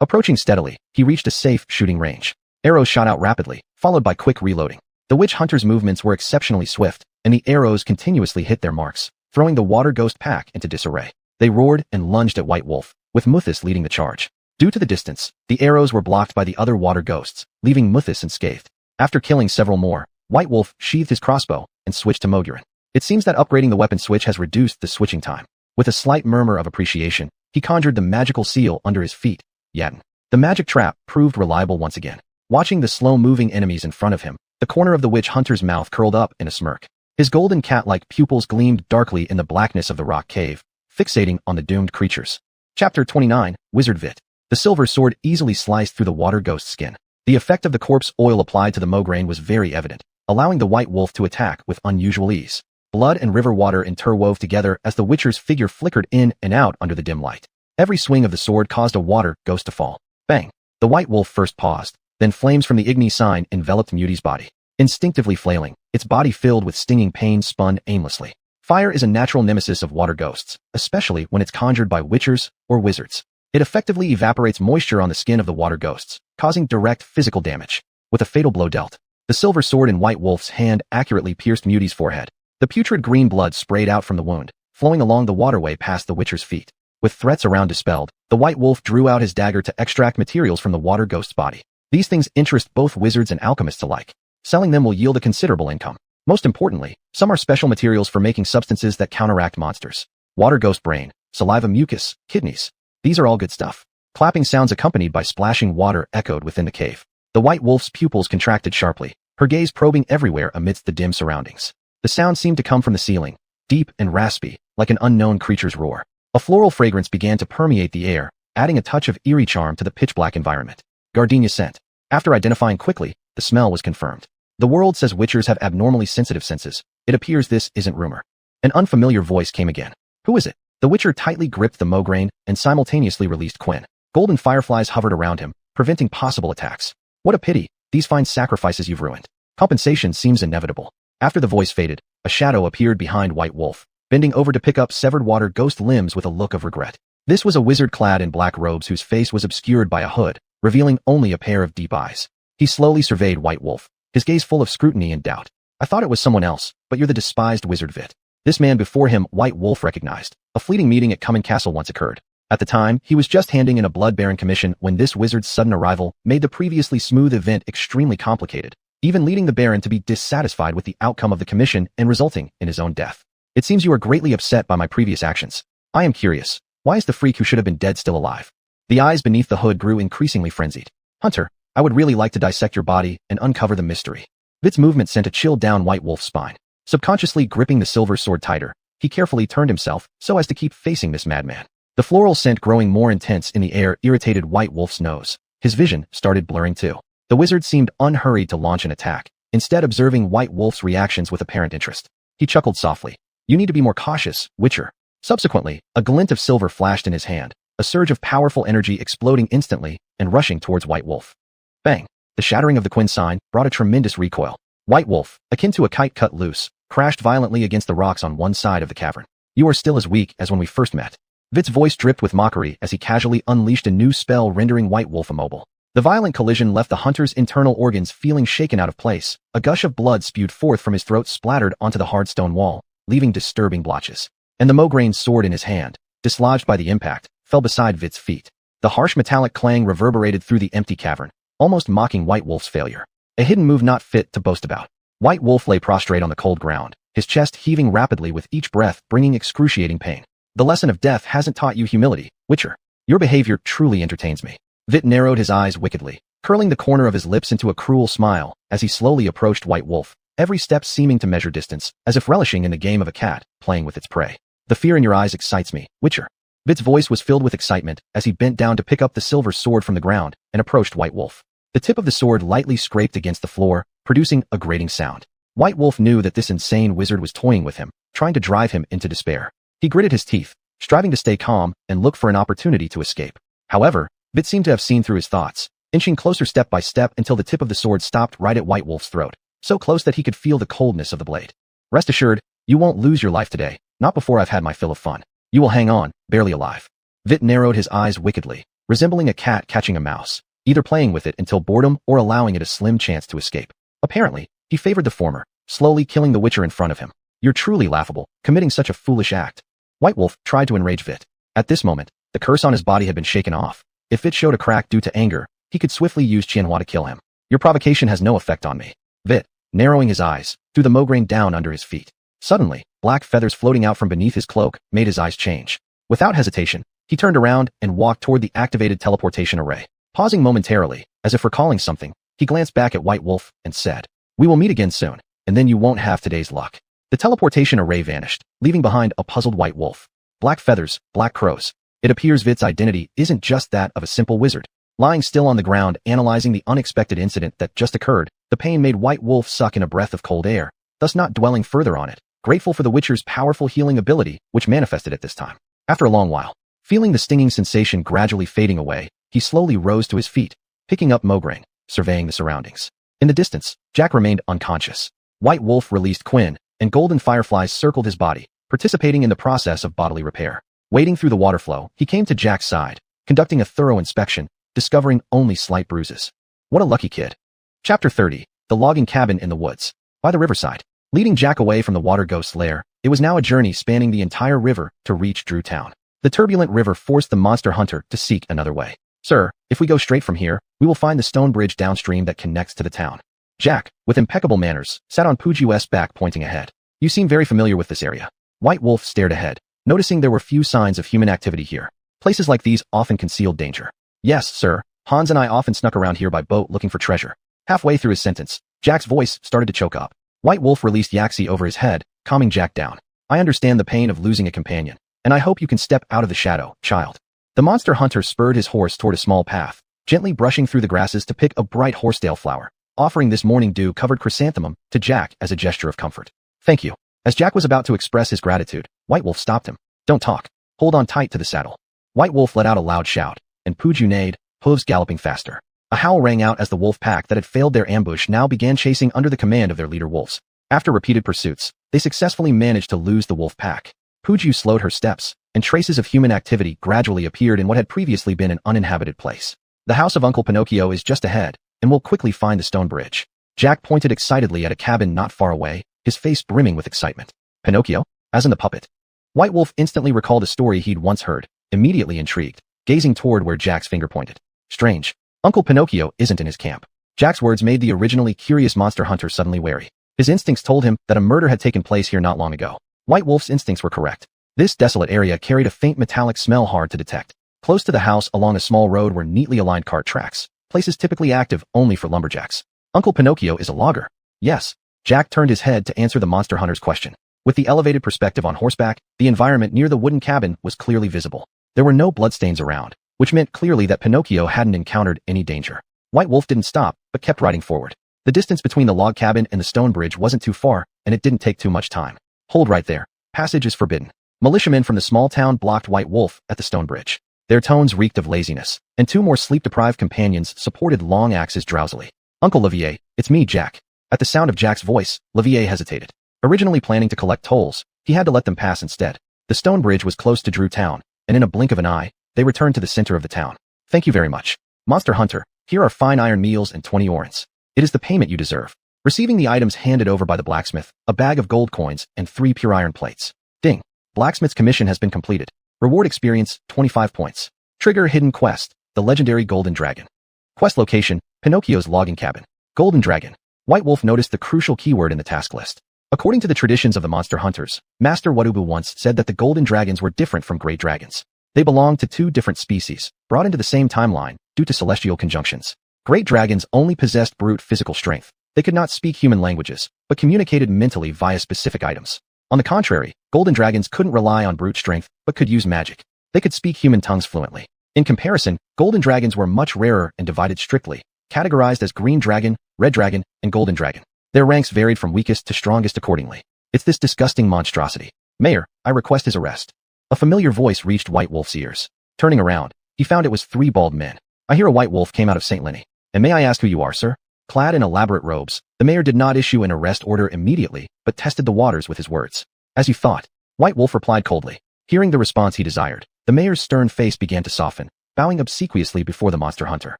Approaching steadily, he reached a safe shooting range. Arrows shot out rapidly, followed by quick reloading. The witch hunter's movements were exceptionally swift, and the arrows continuously hit their marks, throwing the water ghost pack into disarray. They roared and lunged at White Wolf, with Muthis leading the charge. Due to the distance, the arrows were blocked by the other water ghosts, leaving Muthis unscathed. After killing several more, White Wolf sheathed his crossbow and switched to Mogurin. It seems that upgrading the weapon switch has reduced the switching time. With a slight murmur of appreciation, he conjured the magical seal under his feet. Yatin. The magic trap proved reliable once again. Watching the slow-moving enemies in front of him, the corner of the witch hunter's mouth curled up in a smirk. His golden cat-like pupils gleamed darkly in the blackness of the rock cave, fixating on the doomed creatures. Chapter 29, Wizard Vit. The silver sword easily sliced through the water ghost's skin. The effect of the corpse oil applied to the mograine was very evident, allowing the white wolf to attack with unusual ease. Blood and river water interwove together as the witcher's figure flickered in and out under the dim light. Every swing of the sword caused a water ghost to fall. Bang! The white wolf first paused, then flames from the Igni sign enveloped Muty's body. Instinctively flailing, its body filled with stinging pain spun aimlessly. Fire is a natural nemesis of water ghosts, especially when it's conjured by witchers or wizards. It effectively evaporates moisture on the skin of the water ghosts, causing direct physical damage. With a fatal blow dealt, the silver sword in White Wolf's hand accurately pierced Muty's forehead. The putrid green blood sprayed out from the wound, flowing along the waterway past the witcher's feet. With threats around dispelled, the White Wolf drew out his dagger to extract materials from the water ghost's body. These things interest both wizards and alchemists alike. Selling them will yield a considerable income. Most importantly, some are special materials for making substances that counteract monsters. Water ghost brain, saliva mucus, kidneys. These are all good stuff. Clapping sounds accompanied by splashing water echoed within the cave. The White Wolf's pupils contracted sharply, her gaze probing everywhere amidst the dim surroundings. The sound seemed to come from the ceiling, deep and raspy, like an unknown creature's roar. A floral fragrance began to permeate the air, adding a touch of eerie charm to the pitch-black environment. Gardenia scent. After identifying quickly, the smell was confirmed. The world says witchers have abnormally sensitive senses. It appears this isn't rumor. An unfamiliar voice came again. Who is it? The witcher tightly gripped the mograine and simultaneously released Quinn. Golden fireflies hovered around him, preventing possible attacks. What a pity, these fine sacrifices you've ruined. Compensation seems inevitable. After the voice faded, a shadow appeared behind White Wolf, bending over to pick up severed water ghost limbs with a look of regret. This was a wizard clad in black robes whose face was obscured by a hood, revealing only a pair of deep eyes. He slowly surveyed White Wolf, his gaze full of scrutiny and doubt. I thought it was someone else, but you're the despised wizard Vit. This man before him White Wolf recognized. A fleeting meeting at Cummin Castle once occurred. At the time, he was just handing in a Blood Baron commission when this wizard's sudden arrival made the previously smooth event extremely complicated, even leading the Baron to be dissatisfied with the outcome of the commission and resulting in his own death. It seems you are greatly upset by my previous actions. I am curious. Why is the freak who should have been dead still alive? The eyes beneath the hood grew increasingly frenzied. Hunter, I would really like to dissect your body and uncover the mystery. Vit's movement sent a chill down White Wolf's spine. Subconsciously gripping the silver sword tighter, he carefully turned himself so as to keep facing this madman. The floral scent growing more intense in the air irritated White Wolf's nose. His vision started blurring too. The wizard seemed unhurried to launch an attack, instead observing White Wolf's reactions with apparent interest. He chuckled softly. You need to be more cautious, Witcher. Subsequently, a glint of silver flashed in his hand, a surge of powerful energy exploding instantly and rushing towards White Wolf. Bang! The shattering of the Quinn sign brought a tremendous recoil. White Wolf, akin to a kite cut loose, crashed violently against the rocks on one side of the cavern. You are still as weak as when we first met. Vit's voice dripped with mockery as he casually unleashed a new spell rendering White Wolf immobile. The violent collision left the hunter's internal organs feeling shaken out of place. A gush of blood spewed forth from his throat splattered onto the hard stone wall, leaving disturbing blotches. And the mograine sword in his hand, dislodged by the impact, fell beside Vit's feet. The harsh metallic clang reverberated through the empty cavern, almost mocking White Wolf's failure. A hidden move not fit to boast about. White Wolf lay prostrate on the cold ground, his chest heaving rapidly with each breath bringing excruciating pain. The lesson of death hasn't taught you humility, Witcher. Your behavior truly entertains me. Vit narrowed his eyes wickedly, curling the corner of his lips into a cruel smile as he slowly approached White Wolf, every step seeming to measure distance, as if relishing in the game of a cat playing with its prey. The fear in your eyes excites me, Witcher. Vit's voice was filled with excitement as he bent down to pick up the silver sword from the ground and approached White Wolf. The tip of the sword lightly scraped against the floor, producing a grating sound. White Wolf knew that this insane wizard was toying with him, trying to drive him into despair. He gritted his teeth, striving to stay calm and look for an opportunity to escape. However, Vit seemed to have seen through his thoughts, inching closer step by step until the tip of the sword stopped right at White Wolf's throat, so close that he could feel the coldness of the blade. Rest assured, you won't lose your life today, not before I've had my fill of fun. You will hang on, barely alive. Vit narrowed his eyes wickedly, resembling a cat catching a mouse, either playing with it until boredom or allowing it a slim chance to escape. Apparently, he favored the former, slowly killing the Witcher in front of him. You're truly laughable, committing such a foolish act. White Wolf tried to enrage Vit. At this moment, the curse on his body had been shaken off. If Vit showed a crack due to anger, he could swiftly use Qianhua to kill him. Your provocation has no effect on me. Vit, narrowing his eyes, threw the mograine down under his feet. Suddenly, black feathers floating out from beneath his cloak made his eyes change. Without hesitation, he turned around and walked toward the activated teleportation array. Pausing momentarily, as if recalling something, He glanced back at White Wolf and said, "We will meet again soon, and then you won't have today's luck." The teleportation array vanished, leaving behind a puzzled White Wolf. Black feathers, black crows. It appears Vit's identity isn't just that of a simple wizard. Lying still on the ground, analyzing the unexpected incident that just occurred, the pain made White Wolf suck in a breath of cold air, thus not dwelling further on it, grateful for the Witcher's powerful healing ability, which manifested at this time. After a long while, feeling the stinging sensation gradually fading away, he slowly rose to his feet, picking up Mograine, surveying the surroundings. In the distance, Jack remained unconscious. White Wolf released Quinn, and golden fireflies circled his body, participating in the process of bodily repair. Wading through the water flow, he came to Jack's side, conducting a thorough inspection, discovering only slight bruises. What a lucky kid. Chapter 30, The Logging Cabin in the Woods. By the riverside, leading Jack away from the water ghost's lair, it was now a journey spanning the entire river to reach Drew Town. The turbulent river forced the monster hunter to seek another way. "Sir, if we go straight from here, we will find the stone bridge downstream that connects to the town." Jack, with impeccable manners, sat on Pooju's back pointing ahead. "You seem very familiar with this area." White Wolf stared ahead, noticing there were few signs of human activity here. Places like these often concealed danger. "Yes, sir. Hans and I often snuck around here by boat looking for treasure." Halfway through his sentence, Jack's voice started to choke up. White Wolf released Yaxi over his head, calming Jack down. "I understand the pain of losing a companion, and I hope you can step out of the shadow, child." The monster hunter spurred his horse toward a small path, gently brushing through the grasses to pick a bright horsetail flower, offering this morning dew-covered chrysanthemum to Jack as a gesture of comfort. "Thank you." As Jack was about to express his gratitude, White Wolf stopped him. "Don't talk. Hold on tight to the saddle." White Wolf let out a loud shout, and Pooju neighed, hooves galloping faster. A howl rang out as the wolf pack that had failed their ambush now began chasing under the command of their leader wolves. After repeated pursuits, they successfully managed to lose the wolf pack. Pooju slowed her steps, and traces of human activity gradually appeared in what had previously been an uninhabited place. "The house of Uncle Pinocchio is just ahead, and we'll quickly find the stone bridge." Jack pointed excitedly at a cabin not far away, his face brimming with excitement. "Pinocchio? As in the puppet?" White Wolf instantly recalled a story he'd once heard, immediately intrigued, gazing toward where Jack's finger pointed. "Strange. Uncle Pinocchio isn't in his camp." Jack's words made the originally curious monster hunter suddenly wary. His instincts told him that a murder had taken place here not long ago. White Wolf's instincts were correct. This desolate area carried a faint metallic smell hard to detect. Close to the house along a small road were neatly aligned cart tracks, places typically active only for lumberjacks. "Uncle Pinocchio is a logger." "Yes." Jack turned his head to answer the monster hunter's question. With the elevated perspective on horseback, the environment near the wooden cabin was clearly visible. There were no bloodstains around, which meant clearly that Pinocchio hadn't encountered any danger. White Wolf didn't stop, but kept riding forward. The distance between the log cabin and the stone bridge wasn't too far, and it didn't take too much time. "Hold right there. Passage is forbidden." Militiamen from the small town blocked White Wolf at the stone bridge. Their tones reeked of laziness, and two more sleep-deprived companions supported long axes drowsily. "Uncle Levier, it's me, Jack." At the sound of Jack's voice, Levier hesitated. Originally planning to collect tolls, he had to let them pass instead. The stone bridge was close to Drew Town, and in a blink of an eye, they returned to the center of the town. "Thank you very much. Monster Hunter, here are fine iron meals and 20 orens. It is the payment you deserve." Receiving the items handed over by the blacksmith, a bag of gold coins, and 3 pure iron plates. Ding. Blacksmith's commission has been completed. Reward experience, 25 points. Trigger hidden quest, the legendary Golden Dragon. Quest location, Pinocchio's logging cabin. Golden Dragon. White Wolf noticed the crucial keyword in the task list. According to the traditions of the monster hunters, Master Wadubu once said that the golden dragons were different from great dragons. They belonged to two different species, brought into the same timeline due to celestial conjunctions. Great dragons only possessed brute physical strength. They could not speak human languages, but communicated mentally via specific items. On the contrary, golden dragons couldn't rely on brute strength, but could use magic. They could speak human tongues fluently. In comparison, golden dragons were much rarer and divided strictly, categorized as green dragon, red dragon, and golden dragon. Their ranks varied from weakest to strongest accordingly. "It's this disgusting monstrosity. Mayor, I request his arrest." A familiar voice reached White Wolf's ears. Turning around, he found it was 3 bald men. "I hear a White Wolf came out of St. Lenny. And may I ask who you are, sir?" Clad in elaborate robes, the mayor did not issue an arrest order immediately, but tested the waters with his words. "As you thought," White Wolf replied coldly. Hearing the response he desired, the mayor's stern face began to soften, bowing obsequiously before the monster hunter.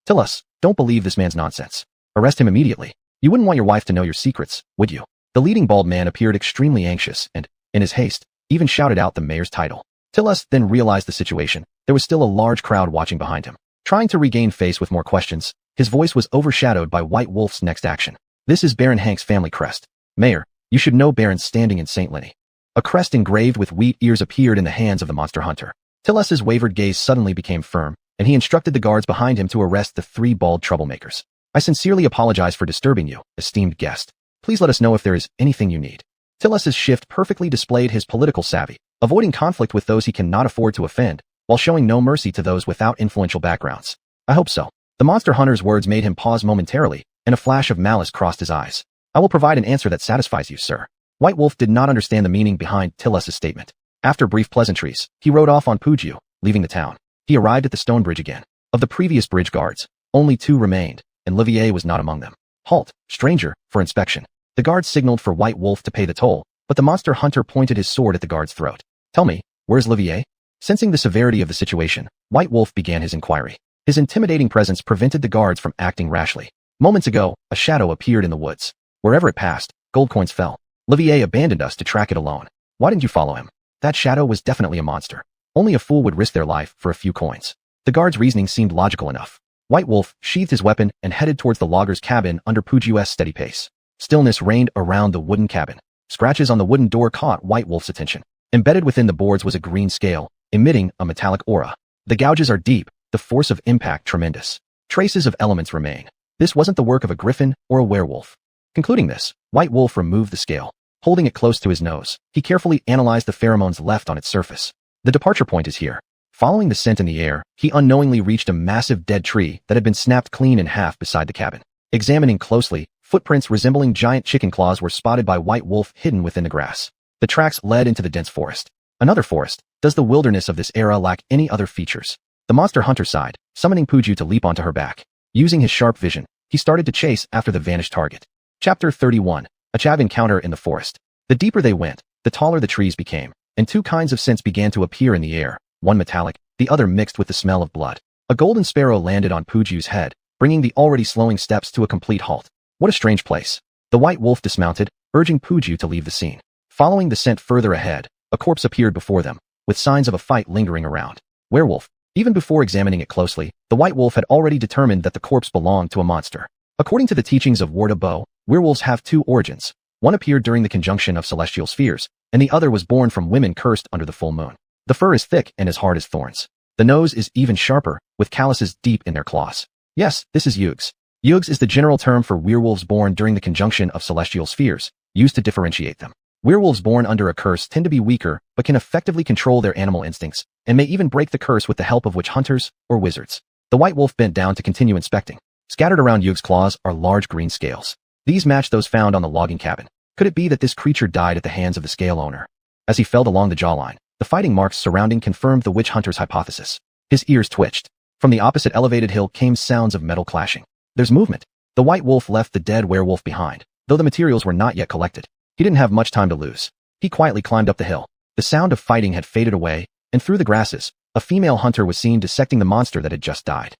"Tell us, don't believe this man's nonsense. Arrest him immediately. You wouldn't want your wife to know your secrets, would you?" The leading bald man appeared extremely anxious and, in his haste, even shouted out the mayor's title. Tillis then realized the situation. There was still a large crowd watching behind him. Trying to regain face with more questions, his voice was overshadowed by White Wolf's next action. "This is Baron Hank's family crest. Mayor, you should know Baron's standing in St. Lenny." A crest engraved with wheat ears appeared in the hands of the monster hunter. Tillis's wavered gaze suddenly became firm, and he instructed the guards behind him to arrest the 3 bald troublemakers. I sincerely apologize for disturbing you, esteemed guest. Please let us know if there is anything you need. Tillus's shift perfectly displayed his political savvy, avoiding conflict with those he cannot afford to offend, while showing no mercy to those without influential backgrounds. I hope so. The monster hunter's words made him pause momentarily, and a flash of malice crossed his eyes. I will provide an answer that satisfies you, sir. White Wolf did not understand the meaning behind Tillus's statement. After brief pleasantries, he rode off on Puju, leaving the town. He arrived at the stone bridge again. Of the previous bridge guards, only 2 remained, and Livier was not among them. Halt, stranger, for inspection. The guards signaled for White Wolf to pay the toll, but the monster hunter pointed his sword at the guard's throat. Tell me, where's Livier? Sensing the severity of the situation, White Wolf began his inquiry. His intimidating presence prevented the guards from acting rashly. Moments ago, a shadow appeared in the woods. Wherever it passed, gold coins fell. Livier abandoned us to track it alone. Why didn't you follow him? That shadow was definitely a monster. Only a fool would risk their life for a few coins. The guard's reasoning seemed logical enough. White Wolf sheathed his weapon and headed towards the logger's cabin under Puju's steady pace. Stillness reigned around the wooden cabin. Scratches on the wooden door caught White Wolf's attention. Embedded within the boards was a green scale, emitting a metallic aura. The gouges are deep, the force of impact tremendous. Traces of elements remain. This wasn't the work of a griffin or a werewolf. Concluding this, White Wolf removed the scale. Holding it close to his nose, he carefully analyzed the pheromones left on its surface. The departure point is here. Following the scent in the air, he unknowingly reached a massive dead tree that had been snapped clean in half beside the cabin. Examining closely, footprints resembling giant chicken claws were spotted by White Wolf hidden within the grass. The tracks led into the dense forest. Another forest. Does the wilderness of this era lack any other features? The monster hunter sighed, summoning Puju to leap onto her back. Using his sharp vision, he started to chase after the vanished target. Chapter 31. A chav encounter in the forest. The deeper they went, the taller the trees became, and 2 kinds of scents began to appear in the air, one metallic, the other mixed with the smell of blood. A golden sparrow landed on Puju's head, bringing the already slowing steps to a complete halt. What a strange place. The White Wolf dismounted, urging Puju to leave the scene. Following the scent further ahead, a corpse appeared before them, with signs of a fight lingering around. Werewolf. Even before examining it closely, the White Wolf had already determined that the corpse belonged to a monster. According to the teachings of Warda Bo, werewolves have 2 origins. One appeared during the conjunction of celestial spheres, and the other was born from women cursed under the full moon. The fur is thick and as hard as thorns. The nose is even sharper, with calluses deep in their claws. Yes, this is Yugs. Yugs is the general term for werewolves born during the conjunction of celestial spheres, used to differentiate them. Werewolves born under a curse tend to be weaker, but can effectively control their animal instincts, and may even break the curse with the help of witch hunters or wizards. The White Wolf bent down to continue inspecting. Scattered around Yugs' claws are large green scales. These match those found on the logging cabin. Could it be that this creature died at the hands of the scale owner? As he felt along the jawline, the fighting marks surrounding confirmed the witch hunter's hypothesis. His ears twitched. From the opposite elevated hill came sounds of metal clashing. There's movement. The White Wolf left the dead werewolf behind, though the materials were not yet collected. He didn't have much time to lose. He quietly climbed up the hill. The sound of fighting had faded away, and through the grasses, a female hunter was seen dissecting the monster that had just died.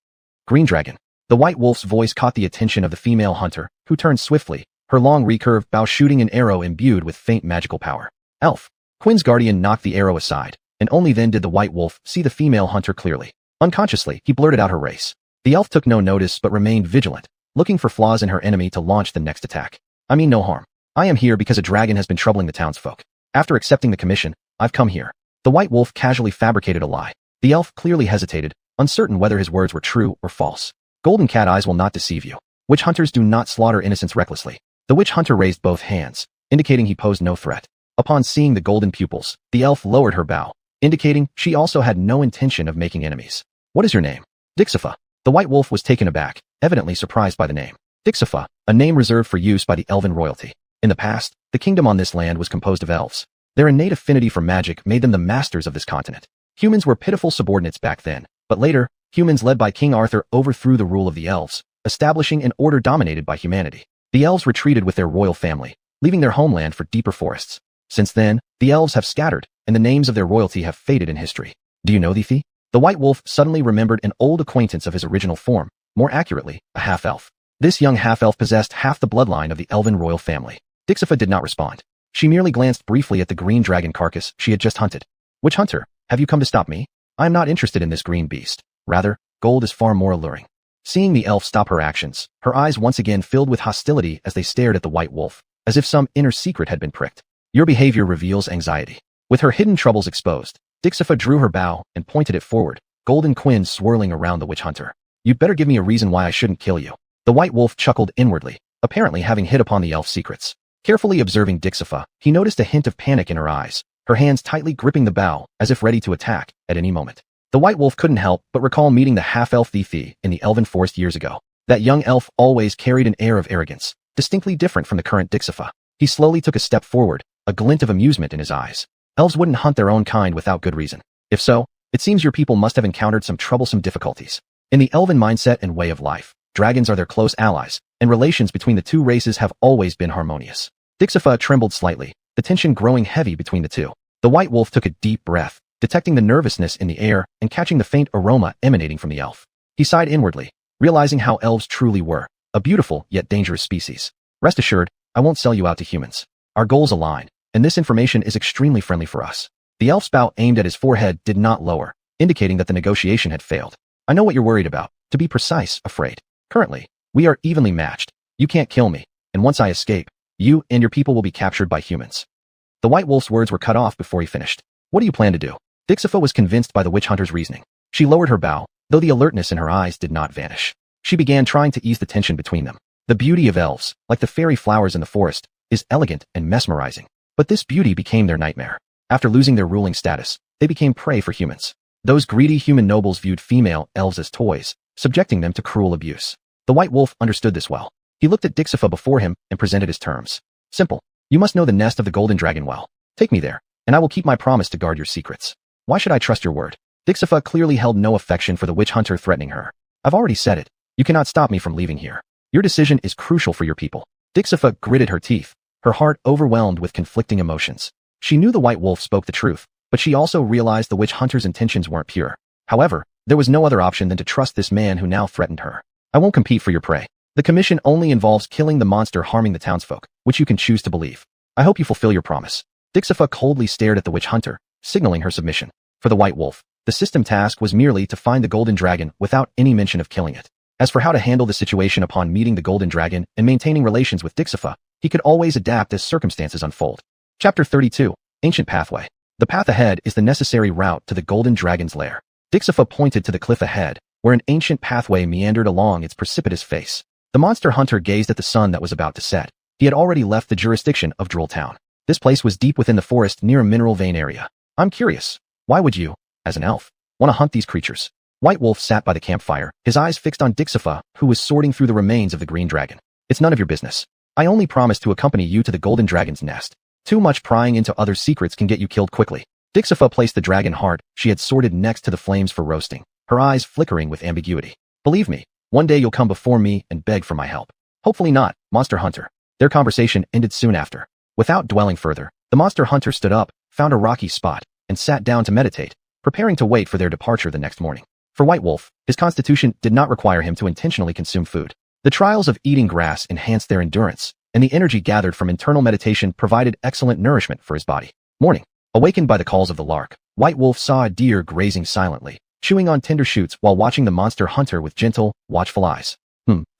Green Dragon. The White Wolf's voice caught the attention of the female hunter, who turned swiftly, her long recurved bow shooting an arrow imbued with faint magical power. Elf. Quinn's guardian knocked the arrow aside, and only then did the White Wolf see the female hunter clearly. Unconsciously, he blurted out her race. The elf took no notice but remained vigilant, looking for flaws in her enemy to launch the next attack. I mean no harm. I am here because a dragon has been troubling the townsfolk. After accepting the commission, I've come here. The White Wolf casually fabricated a lie. The elf clearly hesitated, uncertain whether his words were true or false. Golden cat eyes will not deceive you. Witch hunters do not slaughter innocents recklessly. The witch hunter raised both hands, indicating he posed no threat. Upon seeing the golden pupils, the elf lowered her bow, indicating she also had no intention of making enemies. What is your name? Dixifa. The White Wolf was taken aback, evidently surprised by the name. Dixifa, a name reserved for use by the elven royalty. In the past, the kingdom on this land was composed of elves. Their innate affinity for magic made them the masters of this continent. Humans were pitiful subordinates back then, but later, humans led by King Arthur overthrew the rule of the elves, establishing an order dominated by humanity. The elves retreated with their royal family, leaving their homeland for deeper forests. Since then, the elves have scattered, and the names of their royalty have faded in history. Do you know Thifi? The White Wolf suddenly remembered an old acquaintance of his original form, more accurately, a half-elf. This young half-elf possessed half the bloodline of the elven royal family. Dixifa did not respond. She merely glanced briefly at the green dragon carcass she had just hunted. Witch hunter, have you come to stop me? I am not interested in this green beast. Rather, gold is far more alluring. Seeing the elf stop her actions, her eyes once again filled with hostility as they stared at the White Wolf, as if some inner secret had been pricked. Your behavior reveals anxiety. With her hidden troubles exposed, Dixifa drew her bow and pointed it forward, golden quins swirling around the witch hunter. You'd better give me a reason why I shouldn't kill you. The white wolf chuckled inwardly, apparently having hit upon the elf's secrets. Carefully observing Dixafa, he noticed a hint of panic in her eyes, her hands tightly gripping the bough, as if ready to attack at any moment. The white wolf couldn't help but recall meeting the half-elf Thithi in the elven forest years ago. That young elf always carried an air of arrogance, distinctly different from the current Dixafa. He slowly took a step forward, a glint of amusement in his eyes. Elves wouldn't hunt their own kind without good reason. If so, it seems your people must have encountered some troublesome difficulties. In the elven mindset and way of life, dragons are their close allies, and relations between the two races have always been harmonious. Dixafa trembled slightly, the tension growing heavy between the two. The white wolf took a deep breath, detecting the nervousness in the air and catching the faint aroma emanating from the elf. He sighed inwardly, realizing how elves truly were, a beautiful yet dangerous species. Rest assured, I won't sell you out to humans. Our goals align, and this information is extremely friendly for us. The elf's bow aimed at his forehead did not lower, indicating that the negotiation had failed. I know what you're worried about, to be precise, afraid. Currently, we are evenly matched. You can't kill me, and once I escape, you and your people will be captured by humans. The white wolf's words were cut off before he finished. What do you plan to do? Dixafa was convinced by the witch hunter's reasoning. She lowered her bow, though the alertness in her eyes did not vanish. She began trying to ease the tension between them. The beauty of elves, like the fairy flowers in the forest, is elegant and mesmerizing. But this beauty became their nightmare. After losing their ruling status, they became prey for humans. Those greedy human nobles viewed female elves as toys, subjecting them to cruel abuse. The white wolf understood this well. He looked at Dixafa before him and presented his terms. Simple. You must know the nest of the golden dragon well. Take me there, and I will keep my promise to guard your secrets. Why should I trust your word? Dixafa clearly held no affection for the witch hunter threatening her. I've already said it. You cannot stop me from leaving here. Your decision is crucial for your people. Dixafa gritted her teeth, her heart overwhelmed with conflicting emotions. She knew the white wolf spoke the truth, but she also realized the witch hunter's intentions weren't pure. However, there was no other option than to trust this man who now threatened her. I won't compete for your prey. The commission only involves killing the monster harming the townsfolk, which you can choose to believe. I hope you fulfill your promise. Dixafa coldly stared at the witch hunter, signaling her submission. For the white wolf, the system task was merely to find the golden dragon without any mention of killing it. As for how to handle the situation upon meeting the golden dragon and maintaining relations with Dixafa, he could always adapt as circumstances unfold. Chapter 32. Ancient Pathway. The path ahead is the necessary route to the golden dragon's lair. Dixafa pointed to the cliff ahead, where an ancient pathway meandered along its precipitous face. The monster hunter gazed at the sun that was about to set. He had already left the jurisdiction of Droll Town. This place was deep within the forest near a mineral vein area. I'm curious. Why would you, as an elf, want to hunt these creatures? White Wolf sat by the campfire, his eyes fixed on Dixafa, who was sorting through the remains of the green dragon. It's none of your business. I only promised to accompany you to the golden dragon's nest. Too much prying into other secrets can get you killed quickly. Dixafa placed the dragon heart she had sorted next to the flames for roasting, her eyes flickering with ambiguity. Believe me, one day you'll come before me and beg for my help. Hopefully not, monster hunter. Their conversation ended soon after. Without dwelling further, the monster hunter stood up, found a rocky spot, and sat down to meditate, preparing to wait for their departure the next morning. For White Wolf, his constitution did not require him to intentionally consume food. The trials of eating grass enhanced their endurance, and the energy gathered from internal meditation provided excellent nourishment for his body. Morning. Awakened by the calls of the lark, White Wolf saw a deer grazing silently, chewing on tender shoots while watching the monster hunter with gentle, watchful eyes.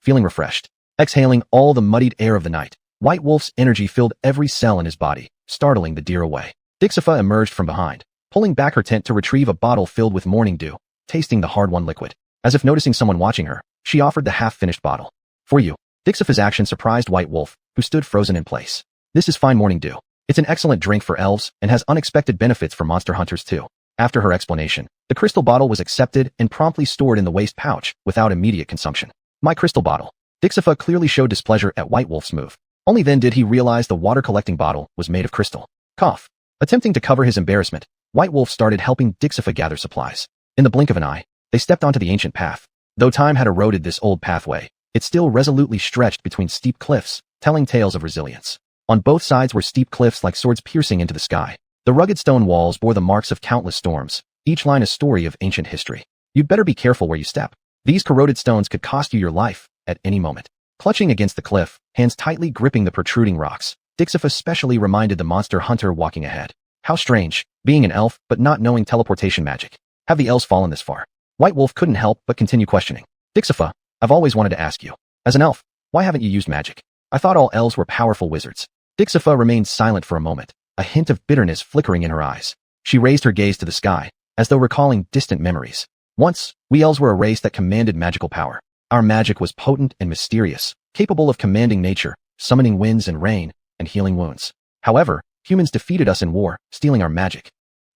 Feeling refreshed. Exhaling all the muddied air of the night, White Wolf's energy filled every cell in his body, startling the deer away. Dixafa emerged from behind, pulling back her tent to retrieve a bottle filled with morning dew, tasting the hard-won liquid. As if noticing someone watching her, she offered the half-finished bottle. For you. Dixafa's action surprised White Wolf, who stood frozen in place. This is fine morning dew. It's an excellent drink for elves and has unexpected benefits for monster hunters too. After her explanation, the crystal bottle was accepted and promptly stored in the waist pouch without immediate consumption. My crystal bottle. Dixafa clearly showed displeasure at White Wolf's move. Only then did he realize the water-collecting bottle was made of crystal. Cough. Attempting to cover his embarrassment, White Wolf started helping Dixafa gather supplies. In the blink of an eye, they stepped onto the ancient path. Though time had eroded this old pathway, it still resolutely stretched between steep cliffs, telling tales of resilience. On both sides were steep cliffs like swords piercing into the sky. The rugged stone walls bore the marks of countless storms, each line a story of ancient history. You'd better be careful where you step. These corroded stones could cost you your life at any moment. Clutching against the cliff, hands tightly gripping the protruding rocks, Dixafa specially reminded the monster hunter walking ahead. How strange, being an elf but not knowing teleportation magic. Have the elves fallen this far? White Wolf couldn't help but continue questioning. Dixafa, I've always wanted to ask you. As an elf, why haven't you used magic? I thought all elves were powerful wizards. Dixafa remained silent for a moment, a hint of bitterness flickering in her eyes. She raised her gaze to the sky, as though recalling distant memories. Once, we elves were a race that commanded magical power. Our magic was potent and mysterious, capable of commanding nature, summoning winds and rain, and healing wounds. However, humans defeated us in war, stealing our magic.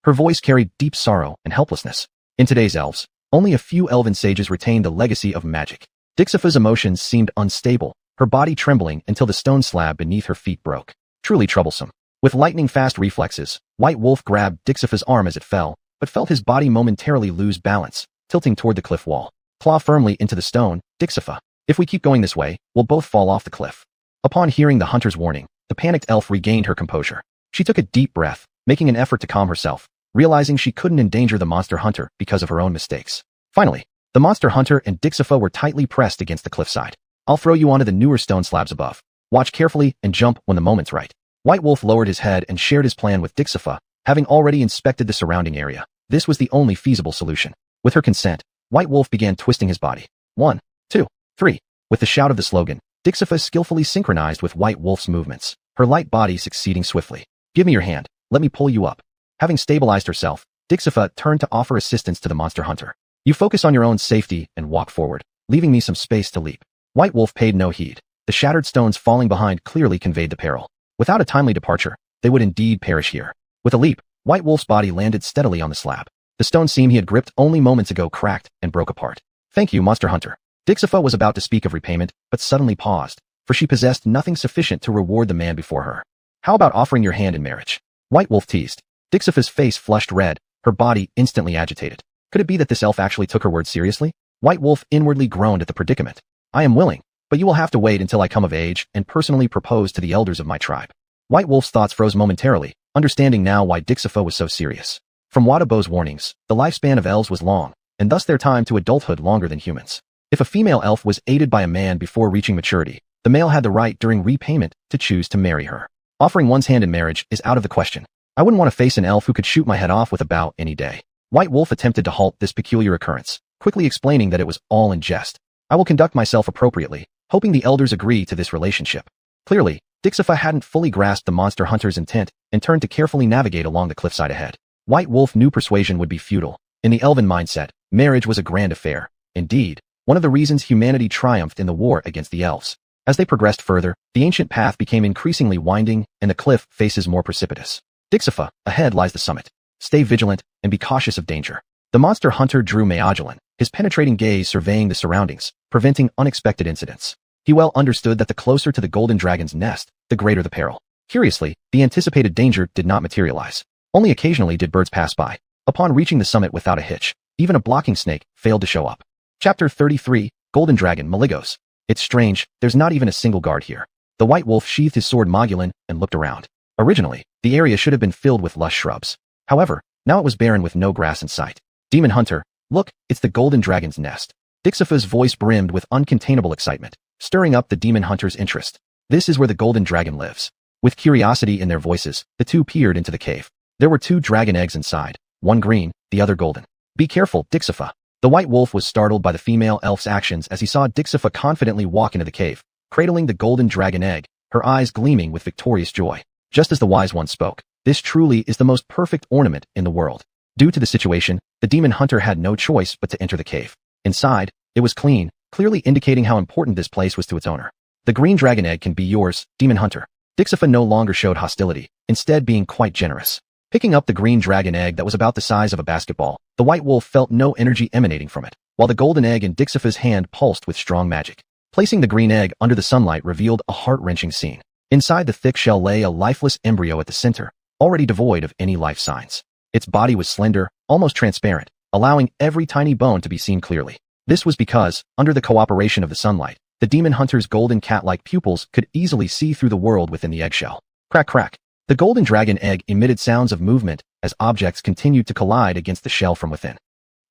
Her voice carried deep sorrow and helplessness. In today's elves, only a few elven sages retain the legacy of magic. Dixipha's emotions seemed unstable, her body trembling until the stone slab beneath her feet broke. Truly troublesome. With lightning-fast reflexes, White Wolf grabbed Dixipha's arm as it fell, but felt his body momentarily lose balance, tilting toward the cliff wall. Claw firmly into the stone, Dixipha. If we keep going this way, we'll both fall off the cliff. Upon hearing the hunter's warning, the panicked elf regained her composure. She took a deep breath, making an effort to calm herself, realizing she couldn't endanger the monster hunter because of her own mistakes. Finally, the monster hunter and Dixipha were tightly pressed against the cliffside. I'll throw you onto the newer stone slabs above. Watch carefully and jump when the moment's right. White Wolf lowered his head and shared his plan with Dixipha, having already inspected the surrounding area. This was the only feasible solution. With her consent, White Wolf began twisting his body. 1, 2, 3. With the shout of the slogan, Dixipha skillfully synchronized with White Wolf's movements, her light body succeeding swiftly. Give me your hand. Let me pull you up. Having stabilized herself, Dixipha turned to offer assistance to the monster hunter. You focus on your own safety and walk forward, leaving me some space to leap. White Wolf paid no heed. The shattered stones falling behind clearly conveyed the peril. Without a timely departure, they would indeed perish here. With a leap, White Wolf's body landed steadily on the slab. The stone seam he had gripped only moments ago cracked and broke apart. Thank you, monster hunter. Dixipha was about to speak of repayment, but suddenly paused, for she possessed nothing sufficient to reward the man before her. How about offering your hand in marriage? White Wolf teased. Dixipha's face flushed red, her body instantly agitated. Could it be that this elf actually took her words seriously? White Wolf inwardly groaned at the predicament. I am willing, but you will have to wait until I come of age and personally propose to the elders of my tribe. White Wolf's thoughts froze momentarily, understanding now why Dixipha was so serious. From Wadabo's warnings, the lifespan of elves was long, and thus their time to adulthood longer than humans. If a female elf was aided by a man before reaching maturity, the male had the right during repayment to choose to marry her. Offering one's hand in marriage is out of the question. I wouldn't want to face an elf who could shoot my head off with a bow any day. White Wolf attempted to halt this peculiar occurrence, quickly explaining that it was all in jest. I will conduct myself appropriately, hoping the elders agree to this relationship. Clearly, Dixipha hadn't fully grasped the monster hunter's intent and turned to carefully navigate along the cliffside ahead. White Wolf knew persuasion would be futile. In the elven mindset, marriage was a grand affair. Indeed, one of the reasons humanity triumphed in the war against the elves. As they progressed further, the ancient path became increasingly winding and the cliff faces more precipitous. Dixipha, ahead lies the summit. Stay vigilant and be cautious of danger. The monster hunter drew Majolan, his penetrating gaze surveying the surroundings, preventing unexpected incidents. He well understood that the closer to the golden dragon's nest, the greater the peril. Curiously, the anticipated danger did not materialize. Only occasionally did birds pass by. Upon reaching the summit without a hitch, even a blocking snake failed to show up. Chapter 33, Golden Dragon Maligos. It's strange, there's not even a single guard here. The White Wolf sheathed his sword Majolan and looked around. Originally, the area should have been filled with lush shrubs. However, now it was barren with no grass in sight. Demon Hunter, look, it's the golden dragon's nest. Dixipha's voice brimmed with uncontainable excitement, stirring up the demon hunter's interest. This is where the golden dragon lives. With curiosity in their voices, the two peered into the cave. There were 2 dragon eggs inside, one green, the other golden. Be careful, Dixipha. The White Wolf was startled by the female elf's actions as he saw Dixipha confidently walk into the cave, cradling the golden dragon egg, her eyes gleaming with victorious joy. Just as the wise one spoke, this truly is the most perfect ornament in the world. Due to the situation, the demon hunter had no choice but to enter the cave. Inside, it was clean, clearly indicating how important this place was to its owner. The green dragon egg can be yours, demon hunter. Dixipha no longer showed hostility, instead being quite generous. Picking up the green dragon egg that was about the size of a basketball, the White Wolf felt no energy emanating from it, while the golden egg in Dixipha's hand pulsed with strong magic. Placing the green egg under the sunlight revealed a heart-wrenching scene. Inside the thick shell lay a lifeless embryo at the center, already devoid of any life signs. Its body was slender, almost transparent, allowing every tiny bone to be seen clearly. This was because, under the cooperation of the sunlight, the demon hunter's golden cat-like pupils could easily see through the world within the eggshell. Crack crack. The golden dragon egg emitted sounds of movement as objects continued to collide against the shell from within.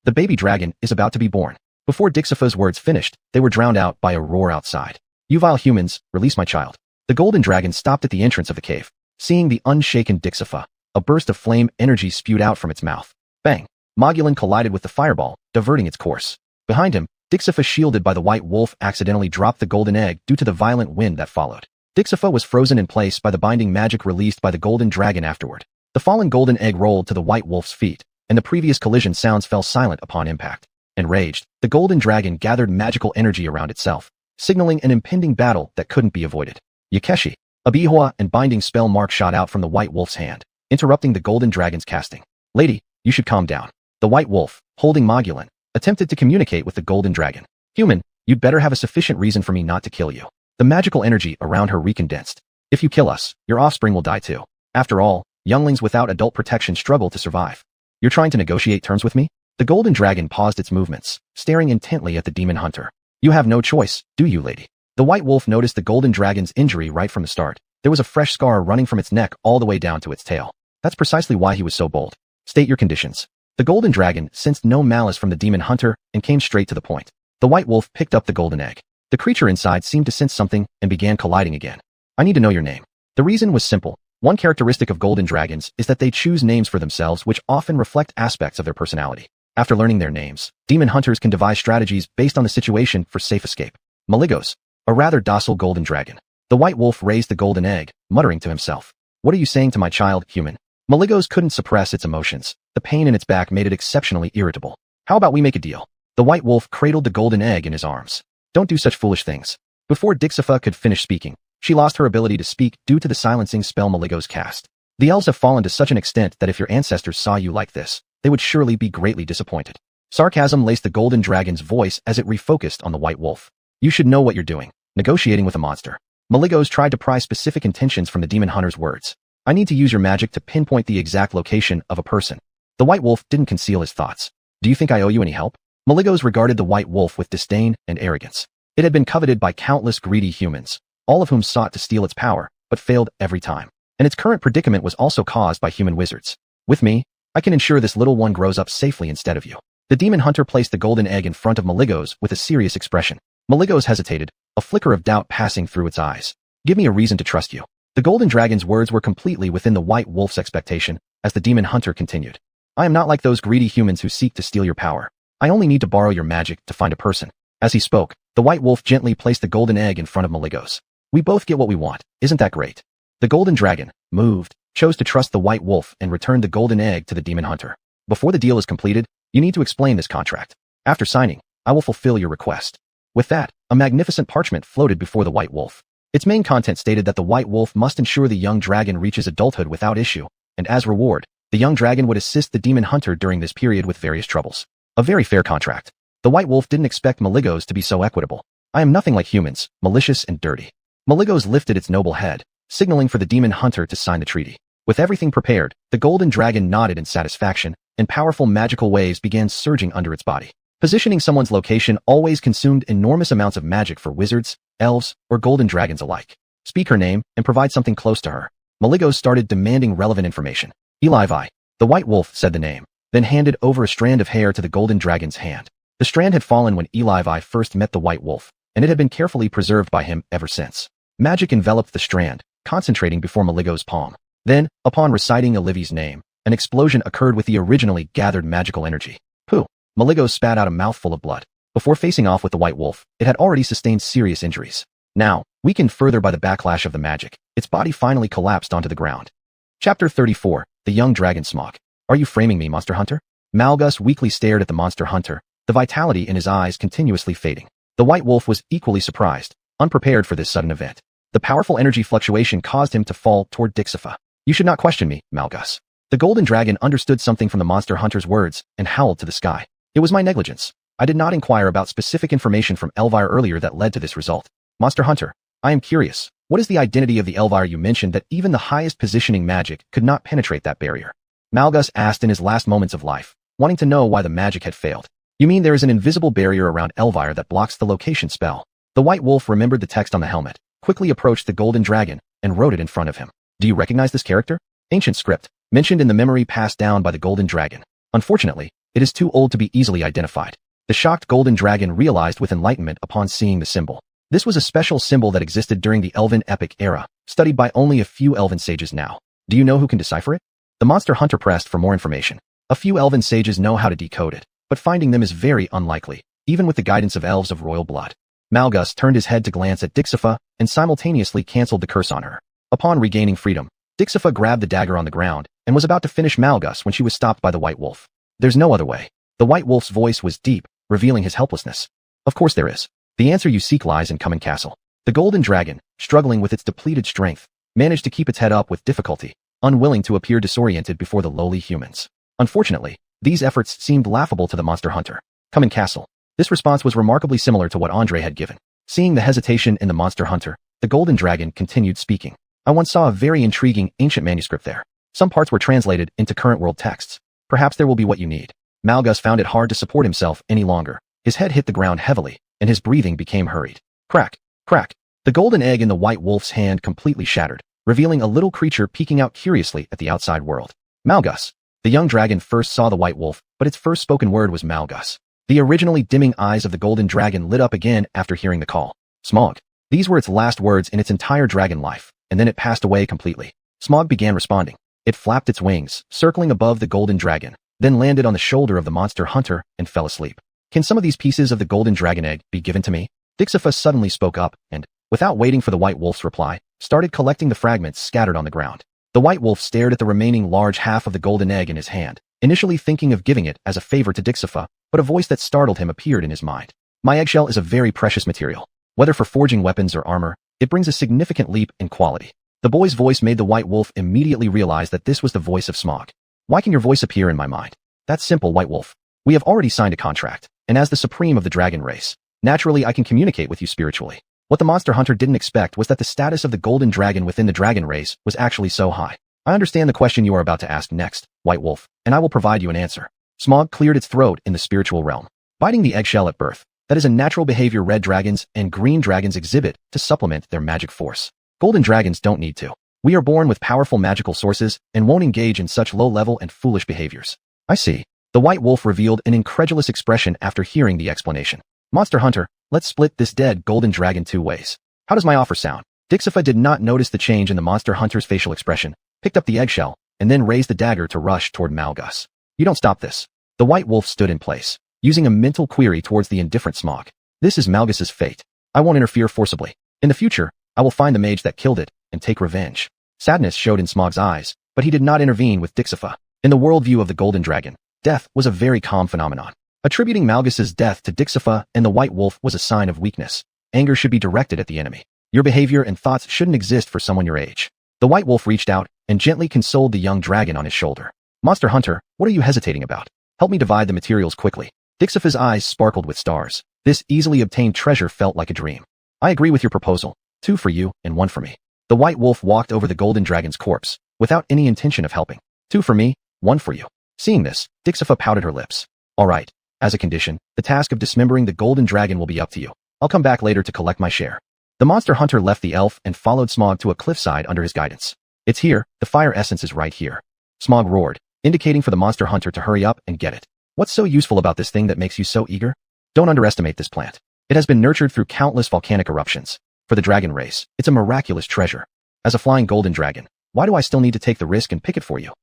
The baby dragon is about to be born. Before Dixipha's words finished, they were drowned out by a roar outside. You vile humans, release my child. The golden dragon stopped at the entrance of the cave. Seeing the unshaken Dixipha, a burst of flame energy spewed out from its mouth. Bang! Majolan collided with the fireball, diverting its course. Behind him, Dixipha, shielded by the White Wolf, accidentally dropped the golden egg due to the violent wind that followed. Dixipha was frozen in place by the binding magic released by the golden dragon afterward. The fallen golden egg rolled to the White Wolf's feet, and the previous collision sounds fell silent upon impact. Enraged, the golden dragon gathered magical energy around itself, signaling an impending battle that couldn't be avoided. Yakeshi, a bihua and binding spell mark shot out from the white wolf's hand, interrupting the golden dragon's casting. Lady, you should calm down. The white wolf, holding Mogulan, attempted to communicate with the golden dragon. Human, you'd better have a sufficient reason for me not to kill you. The magical energy around her recondensed. If you kill us, your offspring will die too. After all, younglings without adult protection struggle to survive. You're trying to negotiate terms with me? The golden dragon paused its movements, staring intently at the demon hunter. You have no choice, do you, lady? The white wolf noticed the golden dragon's injury right from the start. There was a fresh scar running from its neck all the way down to its tail. That's precisely why he was so bold. State your conditions. The golden dragon sensed no malice from the demon hunter and came straight to the point. The white wolf picked up the golden egg. The creature inside seemed to sense something and began colliding again. I need to know your name. The reason was simple. One characteristic of golden dragons is that they choose names for themselves which often reflect aspects of their personality. After learning their names, demon hunters can devise strategies based on the situation for safe escape. Maligos, a rather docile golden dragon. The white wolf raised the golden egg, muttering to himself. What are you saying to my child, human? Maligos couldn't suppress its emotions. The pain in its back made it exceptionally irritable. How about we make a deal? The white wolf cradled the golden egg in his arms. Don't do such foolish things. Before Dixafa could finish speaking, she lost her ability to speak due to the silencing spell Maligos cast. The elves have fallen to such an extent that if your ancestors saw you like this, they would surely be greatly disappointed. Sarcasm laced the golden dragon's voice as it refocused on the white wolf. You should know what you're doing, negotiating with a monster. Maligos tried to pry specific intentions from the demon hunter's words. I need to use your magic to pinpoint the exact location of a person. The white wolf didn't conceal his thoughts. Do you think I owe you any help? Maligos regarded the white wolf with disdain and arrogance. It had been coveted by countless greedy humans, all of whom sought to steal its power, but failed every time. And its current predicament was also caused by human wizards. With me, I can ensure this little one grows up safely instead of you. The demon hunter placed the golden egg in front of Maligos with a serious expression. Maligos hesitated, a flicker of doubt passing through its eyes. Give me a reason to trust you. The golden dragon's words were completely within the white wolf's expectation as the demon hunter continued. I am not like those greedy humans who seek to steal your power. I only need to borrow your magic to find a person. As he spoke, the white wolf gently placed the golden egg in front of Maligos. We both get what we want, isn't that great? The golden dragon, moved, chose to trust the white wolf and returned the golden egg to the demon hunter. Before the deal is completed, you need to explain this contract. After signing, I will fulfill your request. With that, a magnificent parchment floated before the white wolf. Its main content stated that the white wolf must ensure the young dragon reaches adulthood without issue, and as reward, the young dragon would assist the demon hunter during this period with various troubles. A very fair contract. The white wolf didn't expect Maligos to be so equitable. I am nothing like humans, malicious and dirty. Maligos lifted its noble head, signaling for the demon hunter to sign the treaty. With everything prepared, the golden dragon nodded in satisfaction, and powerful magical waves began surging under its body. Positioning someone's location always consumed enormous amounts of magic for wizards, elves, or golden dragons alike. Speak her name and provide something close to her. Maligos started demanding relevant information. Elivi. The white wolf said the name, then handed over a strand of hair to the golden dragon's hand. The strand had fallen when Elivi first met the white wolf, and it had been carefully preserved by him ever since. Magic enveloped the strand, concentrating before Maligos' palm. Then, upon reciting Elivi's name, an explosion occurred with the originally gathered magical energy. Pooh! Maligos spat out a mouthful of blood. Before facing off with the white wolf, it had already sustained serious injuries. Now, weakened further by the backlash of the magic, its body finally collapsed onto the ground. Chapter 34, The Young Dragon Smog. Are you framing me, Monster Hunter? Malgus weakly stared at the Monster Hunter, the vitality in his eyes continuously fading. The white wolf was equally surprised, unprepared for this sudden event. The powerful energy fluctuation caused him to fall toward Dixafa. You should not question me, Malgus. The golden dragon understood something from the Monster Hunter's words and howled to the sky. It was my negligence. I did not inquire about specific information from Elvire earlier that led to this result. Monster Hunter, I am curious. What is the identity of the Elvire you mentioned that even the highest positioning magic could not penetrate that barrier? Malgus asked in his last moments of life, wanting to know why the magic had failed. You mean there is an invisible barrier around Elvire that blocks the location spell? The white wolf remembered the text on the helmet, quickly approached the golden dragon, and wrote it in front of him. Do you recognize this character? Ancient script, mentioned in the memory passed down by the golden dragon. Unfortunately, it is too old to be easily identified. The shocked golden dragon realized with enlightenment upon seeing the symbol. This was a special symbol that existed during the Elven epic era, studied by only a few Elven sages now. Do you know who can decipher it? The Monster Hunter pressed for more information. A few Elven sages know how to decode it, but finding them is very unlikely, even with the guidance of elves of royal blood. Malgus turned his head to glance at Dixafa and simultaneously cancelled the curse on her. Upon regaining freedom, Dixafa grabbed the dagger on the ground and was about to finish Malgus when she was stopped by the white wolf. There's no other way. The white wolf's voice was deep, revealing his helplessness. Of course there is. The answer you seek lies in Common Castle. The golden dragon, struggling with its depleted strength, managed to keep its head up with difficulty, unwilling to appear disoriented before the lowly humans. Unfortunately, these efforts seemed laughable to the monster hunter. Common Castle. This response was remarkably similar to what Andre had given. Seeing the hesitation in the monster hunter, the golden dragon continued speaking. I once saw a very intriguing ancient manuscript there. Some parts were translated into current world texts. Perhaps there will be what you need. Malgus found it hard to support himself any longer. His head hit the ground heavily, and his breathing became hurried. Crack, crack. The golden egg in the white wolf's hand completely shattered, revealing a little creature peeking out curiously at the outside world. Malgus. The young dragon first saw the white wolf, but its first spoken word was Malgus. The originally dimming eyes of the golden dragon lit up again after hearing the call. Smog. These were its last words in its entire dragon life, and then it passed away completely. Smog began responding. It flapped its wings, circling above the golden dragon, then landed on the shoulder of the monster hunter and fell asleep. Can some of these pieces of the golden dragon egg be given to me? Dixifus suddenly spoke up and, without waiting for the white wolf's reply, started collecting the fragments scattered on the ground. The white wolf stared at the remaining large half of the golden egg in his hand, initially thinking of giving it as a favor to Dixifa, but a voice that startled him appeared in his mind. My eggshell is a very precious material. Whether for forging weapons or armor, it brings a significant leap in quality. The boy's voice made the white wolf immediately realize that this was the voice of Smog. Why can your voice appear in my mind? That's simple, white wolf. We have already signed a contract, and as the supreme of the dragon race, naturally I can communicate with you spiritually. What the monster hunter didn't expect was that the status of the golden dragon within the dragon race was actually so high. I understand the question you are about to ask next, white wolf, and I will provide you an answer. Smog cleared its throat in the spiritual realm. Biting the eggshell at birth, that is a natural behavior red dragons and green dragons exhibit to supplement their magic force. Golden dragons don't need to. We are born with powerful magical sources and won't engage in such low-level and foolish behaviors. I see. The white wolf revealed an incredulous expression after hearing the explanation. Monster hunter, let's split this dead golden dragon 2 ways. How does my offer sound? Dixifa did not notice the change in the monster hunter's facial expression, picked up the eggshell, and then raised the dagger to rush toward Malgus. You don't stop this. The white wolf stood in place, using a mental query towards the indifferent Smog. This is Malgus's fate. I won't interfere forcibly. In the future, I will find the mage that killed it and take revenge. Sadness showed in Smog's eyes, but he did not intervene with Dixifa. In the worldview of the golden dragon, death was a very calm phenomenon. Attributing Malgus's death to Dixifa and the white wolf was a sign of weakness. Anger should be directed at the enemy. Your behavior and thoughts shouldn't exist for someone your age. The white wolf reached out and gently consoled the young dragon on his shoulder. Monster hunter, what are you hesitating about? Help me divide the materials quickly. Dixifa's eyes sparkled with stars. This easily obtained treasure felt like a dream. I agree with your proposal. 2 for you and 1 for me. The white wolf walked over the golden dragon's corpse, without any intention of helping. 2 for me, 1 for you. Seeing this, Dixifa pouted her lips. All right. As a condition, the task of dismembering the golden dragon will be up to you. I'll come back later to collect my share. The monster hunter left the elf and followed Smog to a cliffside under his guidance. It's here, the fire essence is right here. Smog roared, indicating for the monster hunter to hurry up and get it. What's so useful about this thing that makes you so eager? Don't underestimate this plant. It has been nurtured through countless volcanic eruptions. For the dragon race, it's a miraculous treasure. As a flying golden dragon, why do I still need to take the risk and pick it for you?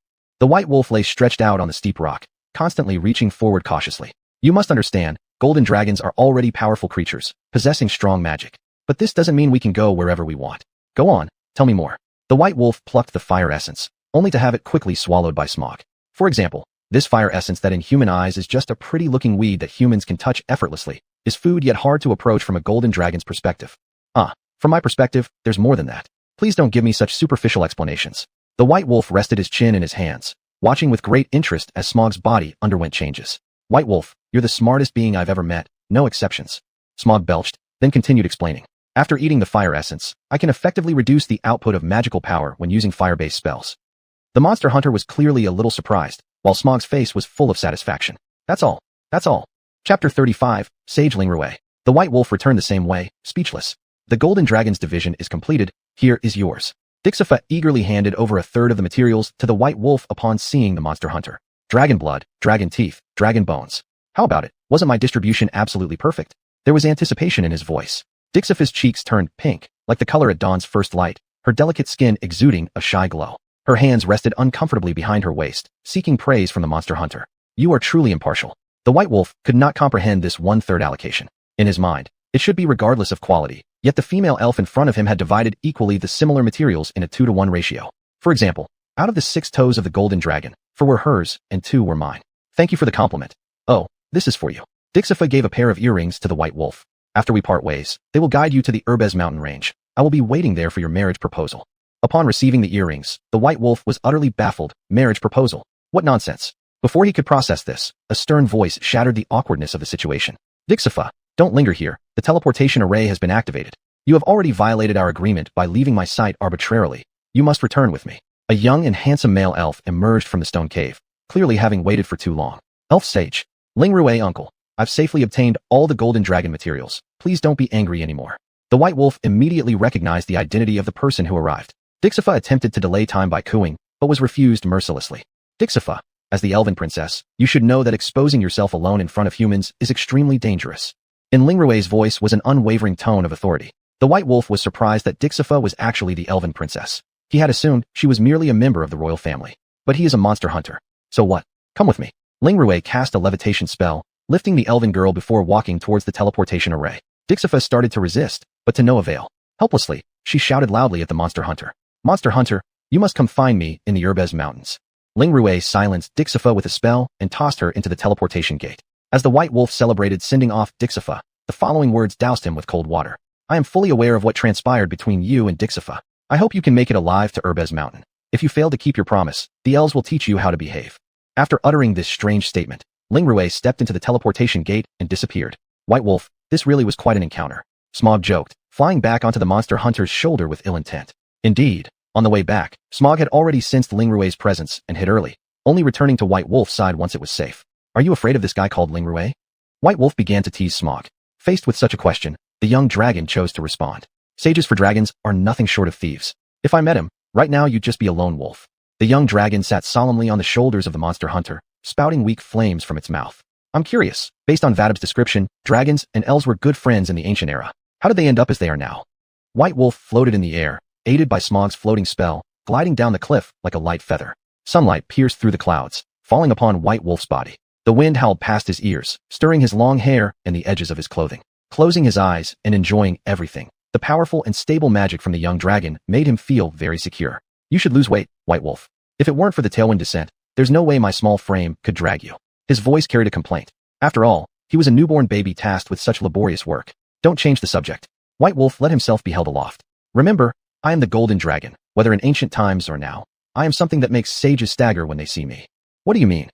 The white wolf lay stretched out on the steep rock, constantly reaching forward cautiously. You must understand, golden dragons are already powerful creatures, possessing strong magic. But this doesn't mean we can go wherever we want. Go on, tell me more. The white wolf plucked the fire essence, only to have it quickly swallowed by Smog. For example, this fire essence that in human eyes is just a pretty-looking weed that humans can touch effortlessly, is food yet hard to approach from a golden dragon's perspective. From my perspective, there's more than that. Please don't give me such superficial explanations. The white wolf rested his chin in his hands, watching with great interest as Smog's body underwent changes. White wolf, you're the smartest being I've ever met, no exceptions. Smog belched, then continued explaining. After eating the fire essence, I can effectively reduce the output of magical power when using fire-based spells. The monster hunter was clearly a little surprised, while Smog's face was full of satisfaction. That's all. That's all. Chapter 35, Sage Lingruay. The white wolf returned the same way, speechless. The golden dragon's division is completed, here is yours. Dixifa eagerly handed over a third of the materials to the white wolf upon seeing the monster hunter. Dragon blood, dragon teeth, dragon bones. How about it? Wasn't my distribution absolutely perfect? There was anticipation in his voice. Dixifa's cheeks turned pink, like the color at dawn's first light, her delicate skin exuding a shy glow. Her hands rested uncomfortably behind her waist, seeking praise from the monster hunter. You are truly impartial. The white wolf could not comprehend this 1/3 allocation. In his mind, it should be regardless of quality, yet the female elf in front of him had divided equally the similar materials in a 2-to-1 ratio. For example, out of the 6 toes of the golden dragon, 4 were hers and 2 were mine. Thank you for the compliment. Oh, this is for you. Dixifa gave a pair of earrings to the white wolf. After we part ways, they will guide you to the Urbez mountain range. I will be waiting there for your marriage proposal. Upon receiving the earrings, the white wolf was utterly baffled. Marriage proposal? What nonsense. Before he could process this, a stern voice shattered the awkwardness of the situation. Dixifa, don't linger here. The teleportation array has been activated. You have already violated our agreement by leaving my sight arbitrarily. You must return with me. A young and handsome male elf emerged from the stone cave, clearly having waited for too long. Elf sage. Lingrue uncle. I've safely obtained all the golden dragon materials. Please don't be angry anymore. The white wolf immediately recognized the identity of the person who arrived. Dixifa attempted to delay time by cooing, but was refused mercilessly. Dixifa, as the elven princess, you should know that exposing yourself alone in front of humans is extremely dangerous. In Lingrue's voice was an unwavering tone of authority. The white wolf was surprised that Dixifa was actually the elven princess. He had assumed she was merely a member of the royal family. But he is a monster hunter. So what? Come with me. Lingrue cast a levitation spell, lifting the elven girl before walking towards the teleportation array. Dixifa started to resist, but to no avail. Helplessly, she shouted loudly at the monster hunter. Monster hunter, you must come find me in the Urbez mountains. Lingrue silenced Dixifa with a spell and tossed her into the teleportation gate. As the white wolf celebrated sending off Dixifa, the following words doused him with cold water. I am fully aware of what transpired between you and Dixifa. I hope you can make it alive to Urbez mountain. If you fail to keep your promise, the elves will teach you how to behave. After uttering this strange statement, Lingrue stepped into the teleportation gate and disappeared. White wolf, this really was quite an encounter. Smog joked, flying back onto the monster hunter's shoulder with ill intent. Indeed, on the way back, Smog had already sensed Lingrue's presence and hid early, only returning to White Wolf's side once it was safe. Are you afraid of this guy called Lingrue? White Wolf began to tease Smog. Faced with such a question, the young dragon chose to respond. Sages for dragons are nothing short of thieves. If I met him, right now you'd just be a lone wolf. The young dragon sat solemnly on the shoulders of the monster hunter, spouting weak flames from its mouth. I'm curious, based on Vadab's description, dragons and elves were good friends in the ancient era. How did they end up as they are now? White Wolf floated in the air, aided by Smog's floating spell, gliding down the cliff like a light feather. Sunlight pierced through the clouds, falling upon White Wolf's body. The wind howled past his ears, stirring his long hair and the edges of his clothing. Closing his eyes and enjoying everything, the powerful and stable magic from the young dragon made him feel very secure. You should lose weight, White Wolf. If it weren't for the tailwind descent, there's no way my small frame could drag you. His voice carried a complaint. After all, he was a newborn baby tasked with such laborious work. Don't change the subject. White Wolf let himself be held aloft. Remember, I am the golden dragon, whether in ancient times or now. I am something that makes sages stagger when they see me. What do you mean?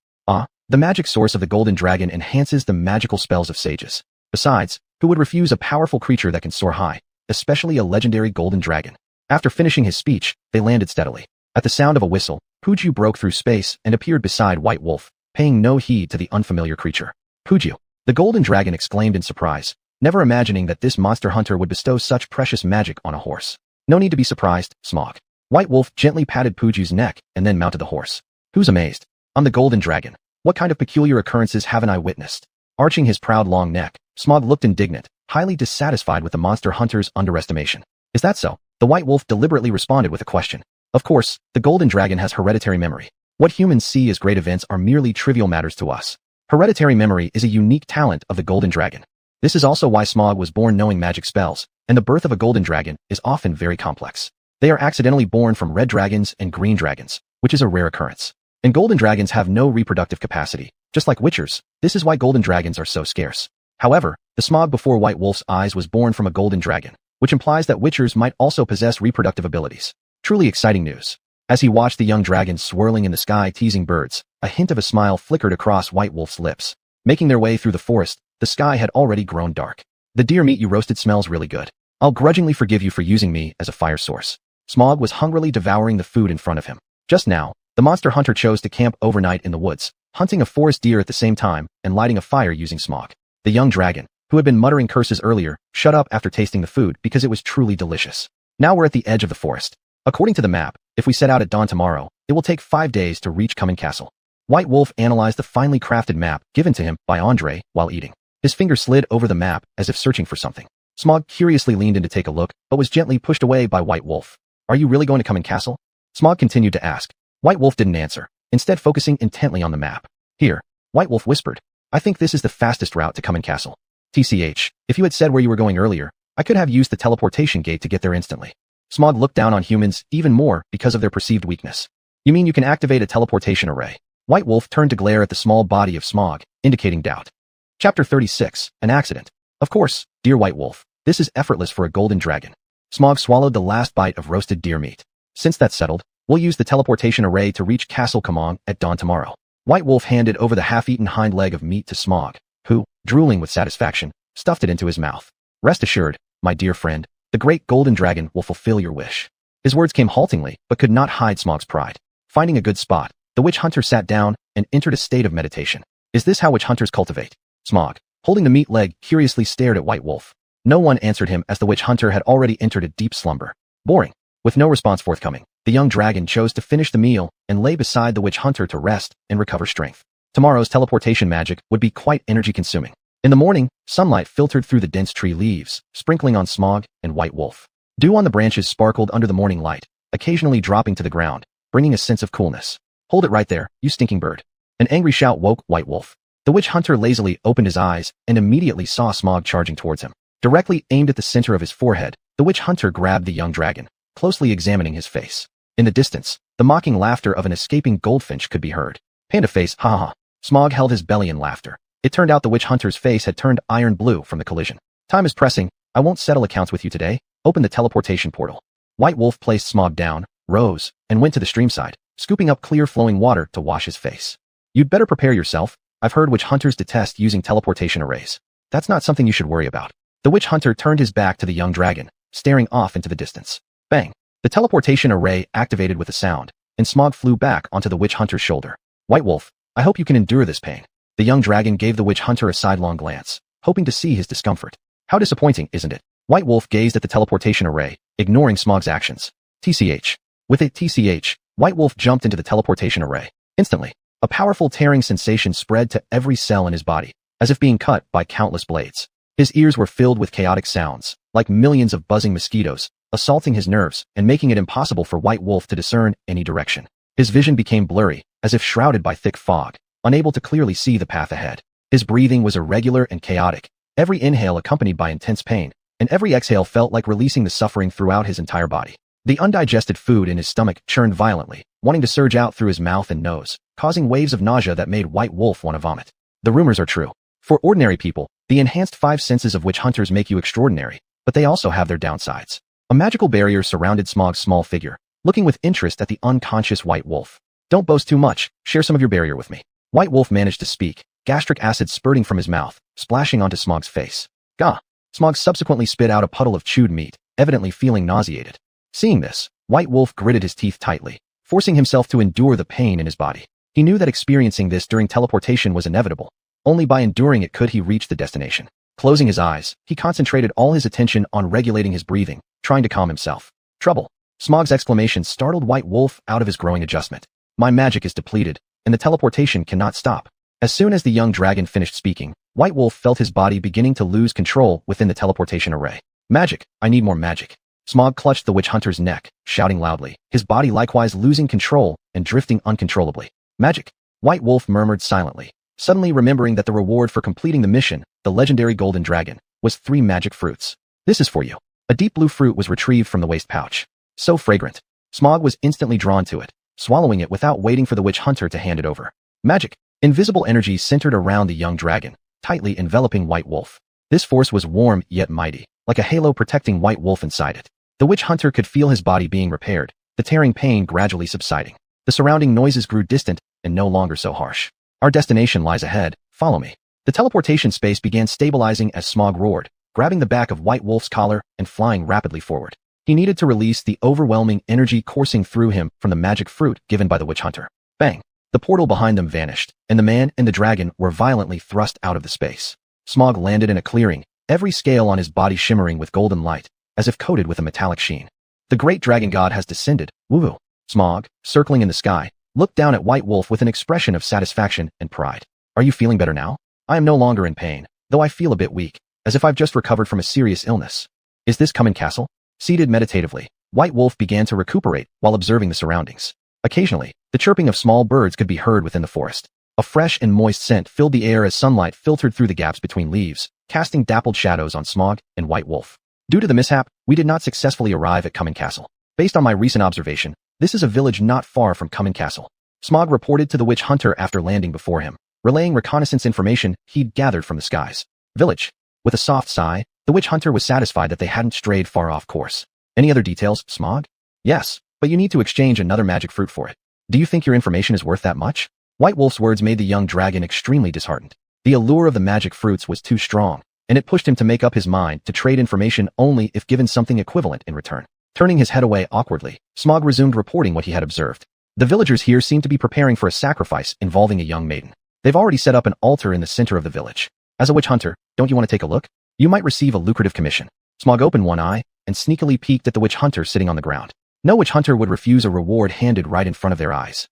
The magic source of the golden dragon enhances the magical spells of sages. Besides, who would refuse a powerful creature that can soar high, especially a legendary golden dragon? After finishing his speech, they landed steadily. At the sound of a whistle, Puju broke through space and appeared beside White Wolf, paying no heed to the unfamiliar creature. Puju, the golden dragon exclaimed in surprise, never imagining that this monster hunter would bestow such precious magic on a horse. No need to be surprised, Smog. White Wolf gently patted Puju's neck and then mounted the horse. Who's amazed? I'm the golden dragon. What kind of peculiar occurrences haven't I witnessed? Arching his proud long neck, Smog looked indignant, highly dissatisfied with the monster hunter's underestimation. Is that so? The White Wolf deliberately responded with a question. Of course, the golden dragon has hereditary memory. What humans see as great events are merely trivial matters to us. Hereditary memory is a unique talent of the golden dragon. This is also why Smog was born knowing magic spells, and the birth of a golden dragon is often very complex. They are accidentally born from red dragons and green dragons, which is a rare occurrence. And golden dragons have no reproductive capacity, just like witchers. This is why golden dragons are so scarce. However, the Smog before White Wolf's eyes was born from a golden dragon, which implies that witchers might also possess reproductive abilities. Truly exciting news. As he watched the young dragon swirling in the sky teasing birds, a hint of a smile flickered across White Wolf's lips. Making their way through the forest, the sky had already grown dark. The deer meat you roasted smells really good. I'll grudgingly forgive you for using me as a fire source. Smog was hungrily devouring the food in front of him. Just now, the monster hunter chose to camp overnight in the woods, hunting a forest deer at the same time and lighting a fire using Smog. The young dragon, who had been muttering curses earlier, shut up after tasting the food because it was truly delicious. Now we're at the edge of the forest. According to the map, if we set out at dawn tomorrow, it will take 5 days to reach Cumming Castle. White Wolf analyzed the finely crafted map given to him by Andre while eating. His finger slid over the map as if searching for something. Smog curiously leaned in to take a look, but was gently pushed away by White Wolf. Are you really going to Cumming Castle? Smog continued to ask. White Wolf didn't answer, instead focusing intently on the map. Here, White Wolf whispered. I think this is the fastest route to Cumming Castle. TCH, if you had said where you were going earlier, I could have used the teleportation gate to get there instantly. Smog looked down on humans even more because of their perceived weakness. You mean you can activate a teleportation array? White Wolf turned to glare at the small body of Smog, indicating doubt. Chapter 36, An Accident. Of course, dear White Wolf, this is effortless for a golden dragon. Smog swallowed the last bite of roasted deer meat. Since that's settled, we'll use the teleportation array to reach Castle Kamong at dawn tomorrow. White Wolf handed over the half-eaten hind leg of meat to Smog, who, drooling with satisfaction, stuffed it into his mouth. Rest assured, my dear friend, the great golden dragon will fulfill your wish. His words came haltingly, but could not hide Smog's pride. Finding a good spot, the witch hunter sat down and entered a state of meditation. Is this how witch hunters cultivate? Smog, holding the meat leg, curiously stared at White Wolf. No one answered him as the witch hunter had already entered a deep slumber. Boring. With no response forthcoming, the young dragon chose to finish the meal and lay beside the witch hunter to rest and recover strength. Tomorrow's teleportation magic would be quite energy-consuming. In the morning, sunlight filtered through the dense tree leaves, sprinkling on Smog and White Wolf. Dew on the branches sparkled under the morning light, occasionally dropping to the ground, bringing a sense of coolness. Hold it right there, you stinking bird. An angry shout woke White Wolf. The witch hunter lazily opened his eyes and immediately saw Smog charging towards him. Directly aimed at the center of his forehead, the witch hunter grabbed the young dragon, closely examining his face. In the distance, the mocking laughter of an escaping goldfinch could be heard. Panda face, ha ha ha. Smog held his belly in laughter. It turned out the witch hunter's face had turned iron blue from the collision. Time is pressing. I won't settle accounts with you today. Open the teleportation portal. White Wolf placed Smog down, rose, and went to the streamside, scooping up clear flowing water to wash his face. You'd better prepare yourself. I've heard witch hunters detest using teleportation arrays. That's not something you should worry about. The witch hunter turned his back to the young dragon, staring off into the distance. Bang! The teleportation array activated with a sound, and Smog flew back onto the witch hunter's shoulder. White Wolf, I hope you can endure this pain. The young dragon gave the witch hunter a sidelong glance, hoping to see his discomfort. How disappointing, isn't it? White Wolf gazed at the teleportation array, ignoring Smog's actions. TCH. With a TCH, White Wolf jumped into the teleportation array. Instantly, a powerful tearing sensation spread to every cell in his body, as if being cut by countless blades. His ears were filled with chaotic sounds, like millions of buzzing mosquitoes, assaulting his nerves and making it impossible for White Wolf to discern any direction. His vision became blurry, as if shrouded by thick fog, unable to clearly see the path ahead. His breathing was irregular and chaotic, every inhale accompanied by intense pain, and every exhale felt like releasing the suffering throughout his entire body. The undigested food in his stomach churned violently, wanting to surge out through his mouth and nose, causing waves of nausea that made White Wolf want to vomit. The rumors are true. For ordinary people, the enhanced five senses of witch hunters make you extraordinary, but they also have their downsides. A magical barrier surrounded Smog's small figure, looking with interest at the unconscious White Wolf. Don't boast too much, share some of your barrier with me. White Wolf managed to speak, gastric acid spurting from his mouth, splashing onto Smog's face. Gah! Smog subsequently spit out a puddle of chewed meat, evidently feeling nauseated. Seeing this, White Wolf gritted his teeth tightly, forcing himself to endure the pain in his body. He knew that experiencing this during teleportation was inevitable. Only by enduring it could he reach the destination. Closing his eyes, he concentrated all his attention on regulating his breathing, trying to calm himself. Trouble! Smog's exclamation startled White Wolf out of his growing adjustment. My magic is depleted, and the teleportation cannot stop. As soon as the young dragon finished speaking, White Wolf felt his body beginning to lose control within the teleportation array. Magic! I need more magic. Smog clutched the witch hunter's neck, shouting loudly, his body likewise losing control and drifting uncontrollably. Magic! White Wolf murmured silently, suddenly remembering that the reward for completing the mission, the legendary golden dragon, was 3 magic fruits. This is for you. A deep blue fruit was retrieved from the waist pouch. So fragrant. Smog was instantly drawn to it, swallowing it without waiting for the witch hunter to hand it over. Magic! Invisible energy centered around the young dragon, tightly enveloping White Wolf. This force was warm yet mighty, like a halo protecting White Wolf inside it. The witch hunter could feel his body being repaired, the tearing pain gradually subsiding. The surrounding noises grew distant and no longer so harsh. Our destination lies ahead, follow me. The teleportation space began stabilizing as Smog roared, grabbing the back of White Wolf's collar and flying rapidly forward. He needed to release the overwhelming energy coursing through him from the magic fruit given by the witch hunter. Bang! The portal behind them vanished, and the man and the dragon were violently thrust out of the space. Smog landed in a clearing, every scale on his body shimmering with golden light, as if coated with a metallic sheen. The great dragon god has descended, woo-woo. Smog, circling in the sky, looked down at White Wolf with an expression of satisfaction and pride. Are you feeling better now? I am no longer in pain, though I feel a bit weak, as if I've just recovered from a serious illness. Is this Common Castle? Seated meditatively, White Wolf began to recuperate while observing the surroundings. Occasionally, the chirping of small birds could be heard within the forest. A fresh and moist scent filled the air as sunlight filtered through the gaps between leaves, casting dappled shadows on Smog and White Wolf. Due to the mishap, we did not successfully arrive at Common Castle. Based on my recent observation, this is a village not far from Common Castle. Smog reported to the witch hunter after landing before him. relaying reconnaissance information he'd gathered from the skies. Village. With a soft sigh, the witch hunter was satisfied that they hadn't strayed far off course. Any other details, Smog? Yes, but you need to exchange another magic fruit for it. Do you think your information is worth that much? White Wolf's words made the young dragon extremely disheartened. The allure of the magic fruits was too strong, and it pushed him to make up his mind to trade information only if given something equivalent in return. Turning his head away awkwardly, Smog resumed reporting what he had observed. The villagers here seemed to be preparing for a sacrifice involving a young maiden. They've already set up an altar in the center of the village. As a witch hunter, don't you want to take a look? You might receive a lucrative commission. Smog opened one eye and sneakily peeked at the witch hunter sitting on the ground. No witch hunter would refuse a reward handed right in front of their eyes.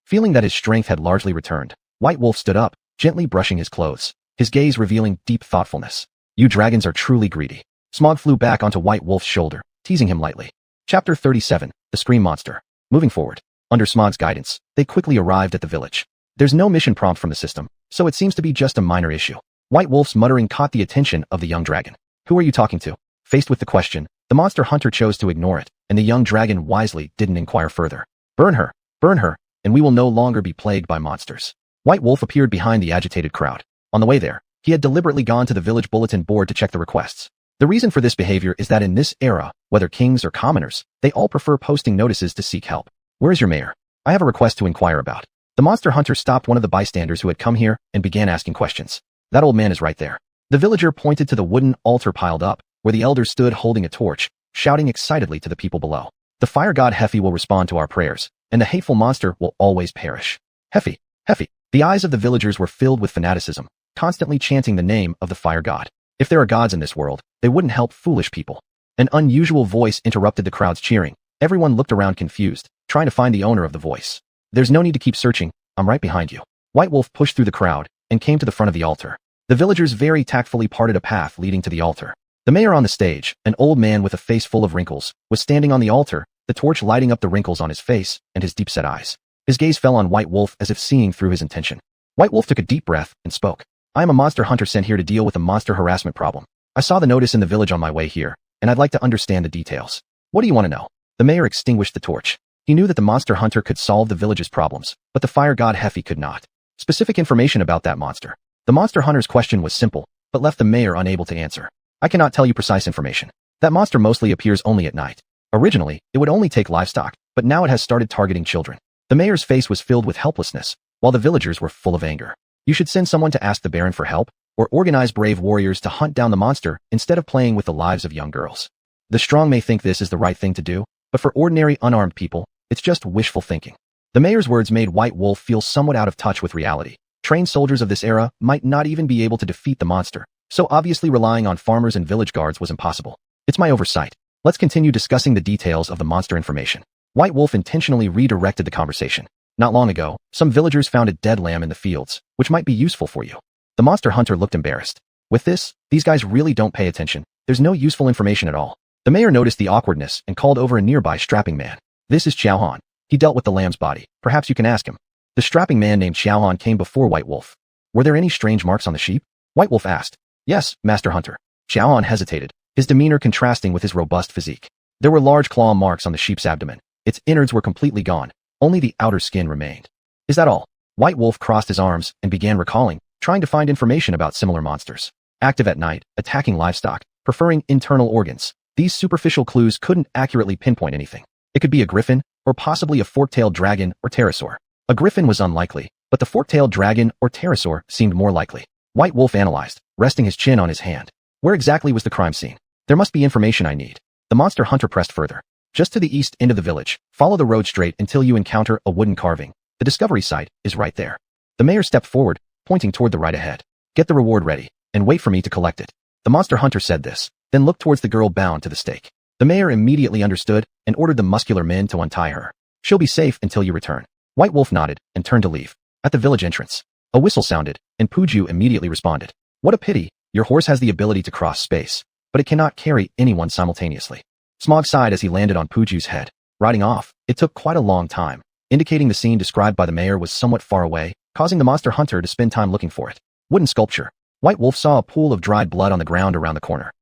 Feeling that his strength had largely returned, White Wolf stood up, gently brushing his clothes, his gaze revealing deep thoughtfulness. You dragons are truly greedy. Smog flew back onto White Wolf's shoulder, teasing him lightly. Chapter 37, The Scream Monster. Moving forward, under Smog's guidance, they quickly arrived at the village. There's no mission prompt from the system, so it seems to be just a minor issue. White Wolf's muttering caught the attention of the young dragon. Who are you talking to? Faced with the question, the monster hunter chose to ignore it, and the young dragon wisely didn't inquire further. Burn her, and we will no longer be plagued by monsters. White Wolf appeared behind the agitated crowd. On the way there, he had deliberately gone to the village bulletin board to check the requests. The reason for this behavior is that in this era, whether kings or commoners, they all prefer posting notices to seek help. Where is your mayor? I have a request to inquire about. The monster hunter stopped one of the bystanders who had come here and began asking questions. That old man is right there. The villager pointed to the wooden altar piled up, where the elders stood holding a torch, shouting excitedly to the people below. The fire god Hefi will respond to our prayers, and the hateful monster will always perish. Hefi, Hefi. The eyes of the villagers were filled with fanaticism, constantly chanting the name of the fire god. If there are gods in this world, they wouldn't help foolish people. An unusual voice interrupted the crowd's cheering. Everyone looked around confused, trying to find the owner of the voice. There's no need to keep searching, I'm right behind you. White Wolf pushed through the crowd and came to the front of the altar. The villagers very tactfully parted a path leading to the altar. The mayor on the stage, an old man with a face full of wrinkles, was standing on the altar, the torch lighting up the wrinkles on his face and his deep-set eyes. His gaze fell on White Wolf as if seeing through his intention. White Wolf took a deep breath and spoke. I am a monster hunter sent here to deal with a monster harassment problem. I saw the notice in the village on my way here, and I'd like to understand the details. What do you want to know? The mayor extinguished the torch. He knew that the monster hunter could solve the village's problems, but the fire god Hefi could not. Specific information about that monster. The monster hunter's question was simple, but left the mayor unable to answer. I cannot tell you precise information. That monster mostly appears only at night. Originally, it would only take livestock, but now it has started targeting children. The mayor's face was filled with helplessness, while the villagers were full of anger. You should send someone to ask the Baron for help, or organize brave warriors to hunt down the monster instead of playing with the lives of young girls. The strong may think this is the right thing to do, but for ordinary unarmed people, it's just wishful thinking. The mayor's words made White Wolf feel somewhat out of touch with reality. Trained soldiers of this era might not even be able to defeat the monster, so obviously relying on farmers and village guards was impossible. It's my oversight. Let's continue discussing the details of the monster information. White Wolf intentionally redirected the conversation. Not long ago, some villagers found a dead lamb in the fields, which might be useful for you. The monster hunter looked embarrassed. With this, these guys really don't pay attention. There's no useful information at all. The mayor noticed the awkwardness and called over a nearby strapping man. This is Xiao Han. He dealt with the lamb's body. Perhaps you can ask him. The strapping man named Xiao Han came before White Wolf. Were there any strange marks on the sheep? White Wolf asked. Yes, Master Hunter. Xiao Han hesitated, his demeanor contrasting with his robust physique. There were large claw marks on the sheep's abdomen. Its innards were completely gone. Only the outer skin remained. Is that all? White Wolf crossed his arms and began recalling, trying to find information about similar monsters. Active at night, attacking livestock, preferring internal organs. These superficial clues couldn't accurately pinpoint anything. It could be a griffin, or possibly a fork-tailed dragon or pterosaur. A griffin was unlikely, but the fork-tailed dragon or pterosaur seemed more likely. White Wolf analyzed, resting his chin on his hand. Where exactly was the crime scene? There must be information I need. The monster hunter pressed further. Just to the east end of the village, follow the road straight until you encounter a wooden carving. The discovery site is right there. The mayor stepped forward, pointing toward the right ahead. Get the reward ready, and wait for me to collect it. The monster hunter said this, then looked towards the girl bound to the stake. The mayor immediately understood and ordered the muscular men to untie her. She'll be safe until you return. White Wolf nodded and turned to leave. At the village entrance, a whistle sounded, and Puju immediately responded. What a pity, your horse has the ability to cross space, but it cannot carry anyone simultaneously. Smog sighed as he landed on Puju's head. Riding off, it took quite a long time, indicating the scene described by the mayor was somewhat far away, causing the monster hunter to spend time looking for it. Wooden sculpture. White Wolf saw a pool of dried blood on the ground around the corner.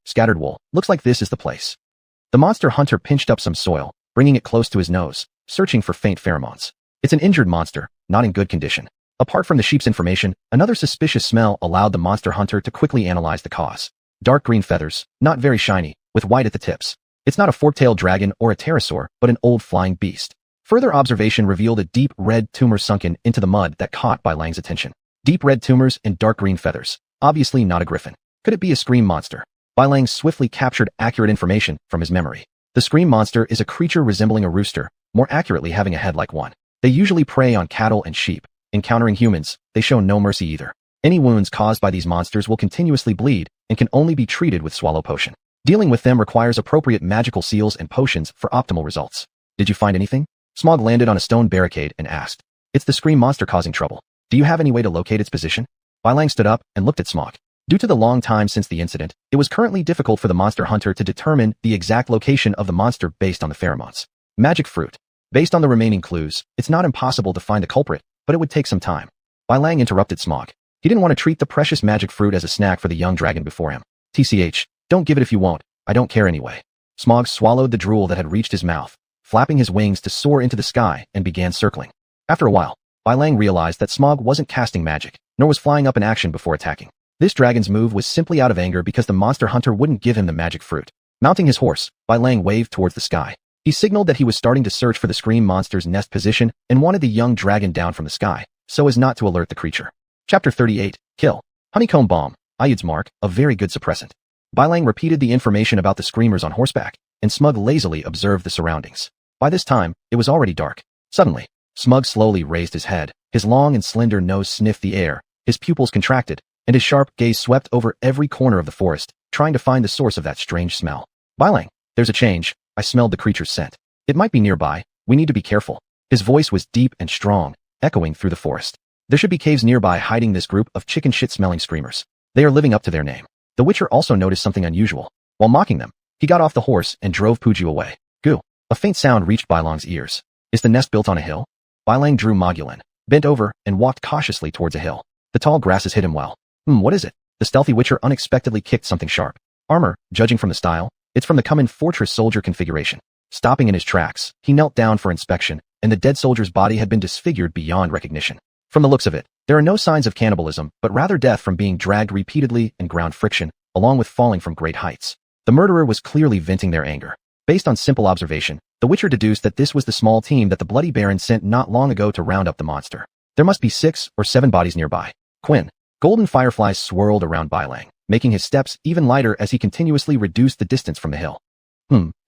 Scattered wool. Looks like this is the place. The monster hunter pinched up some soil, bringing it close to his nose, searching for faint pheromones. It's an injured monster, not in good condition. Apart from the sheep's information, another suspicious smell allowed the monster hunter to quickly analyze the cause. Dark green feathers, not very shiny, with white at the tips. It's not a fork-tailed dragon or a pterosaur, but an old flying beast. Further observation revealed a deep red tumor sunken into the mud that caught Bai Lang's attention. Deep red tumors and dark green feathers. Obviously not a griffin. Could it be a scream monster? Bai Lang swiftly captured accurate information from his memory. The scream monster is a creature resembling a rooster, more accurately having a head like one. They usually prey on cattle and sheep. Encountering humans, they show no mercy either. Any wounds caused by these monsters will continuously bleed and can only be treated with swallow potion. Dealing with them requires appropriate magical seals and potions for optimal results. Did you find anything? Smog landed on a stone barricade and asked. It's the scream monster causing trouble. Do you have any way to locate its position? Bai Lang stood up and looked at Smog. Due to the long time since the incident, it was currently difficult for the monster hunter to determine the exact location of the monster based on the pheromones. Magic fruit. Based on the remaining clues, it's not impossible to find the culprit, but it would take some time. Bai Lang interrupted Smog. He didn't want to treat the precious magic fruit as a snack for the young dragon before him. TCH, don't give it if you won't. I don't care anyway. Smog swallowed the drool that had reached his mouth, flapping his wings to soar into the sky and began circling. After a while, Bai Lang realized that Smog wasn't casting magic, nor was flying up in action before attacking. This dragon's move was simply out of anger because the monster hunter wouldn't give him the magic fruit. Mounting his horse, Bai Lang waved towards the sky. He signaled that he was starting to search for the scream monster's nest position and wanted the young dragon down from the sky, so as not to alert the creature. Chapter 38, Kill. Honeycomb Bomb, Ayud's mark, a very good suppressant. Bai Lang repeated the information about the screamers on horseback, and Smug lazily observed the surroundings. By this time, it was already dark. Suddenly, Smug slowly raised his head, his long and slender nose sniffed the air, his pupils contracted, and his sharp gaze swept over every corner of the forest, trying to find the source of that strange smell. Bai Lang, there's a change. I smelled the creature's scent. It might be nearby. We need to be careful. His voice was deep and strong, echoing through the forest. There should be caves nearby hiding this group of chicken shit-smelling screamers. They are living up to their name. The Witcher also noticed something unusual. While mocking them, he got off the horse and drove Puju away. Goo. A faint sound reached Bai Lang's ears. Is the nest built on a hill? Bai Lang drew Mogulin, bent over, and walked cautiously towards a hill. The tall grasses hid him well. What is it? The stealthy Witcher unexpectedly kicked something sharp. Armor, judging from the style. It's from the Common Fortress soldier configuration. Stopping in his tracks, he knelt down for inspection, and the dead soldier's body had been disfigured beyond recognition. From the looks of it, there are no signs of cannibalism, but rather death from being dragged repeatedly and ground friction, along with falling from great heights. The murderer was clearly venting their anger. Based on simple observation, the Witcher deduced that this was the small team that the Bloody Baron sent not long ago to round up the monster. There must be 6 or 7 bodies nearby. Quinn. Golden fireflies swirled around Bai Lang, making his steps even lighter as he continuously reduced the distance from the hill.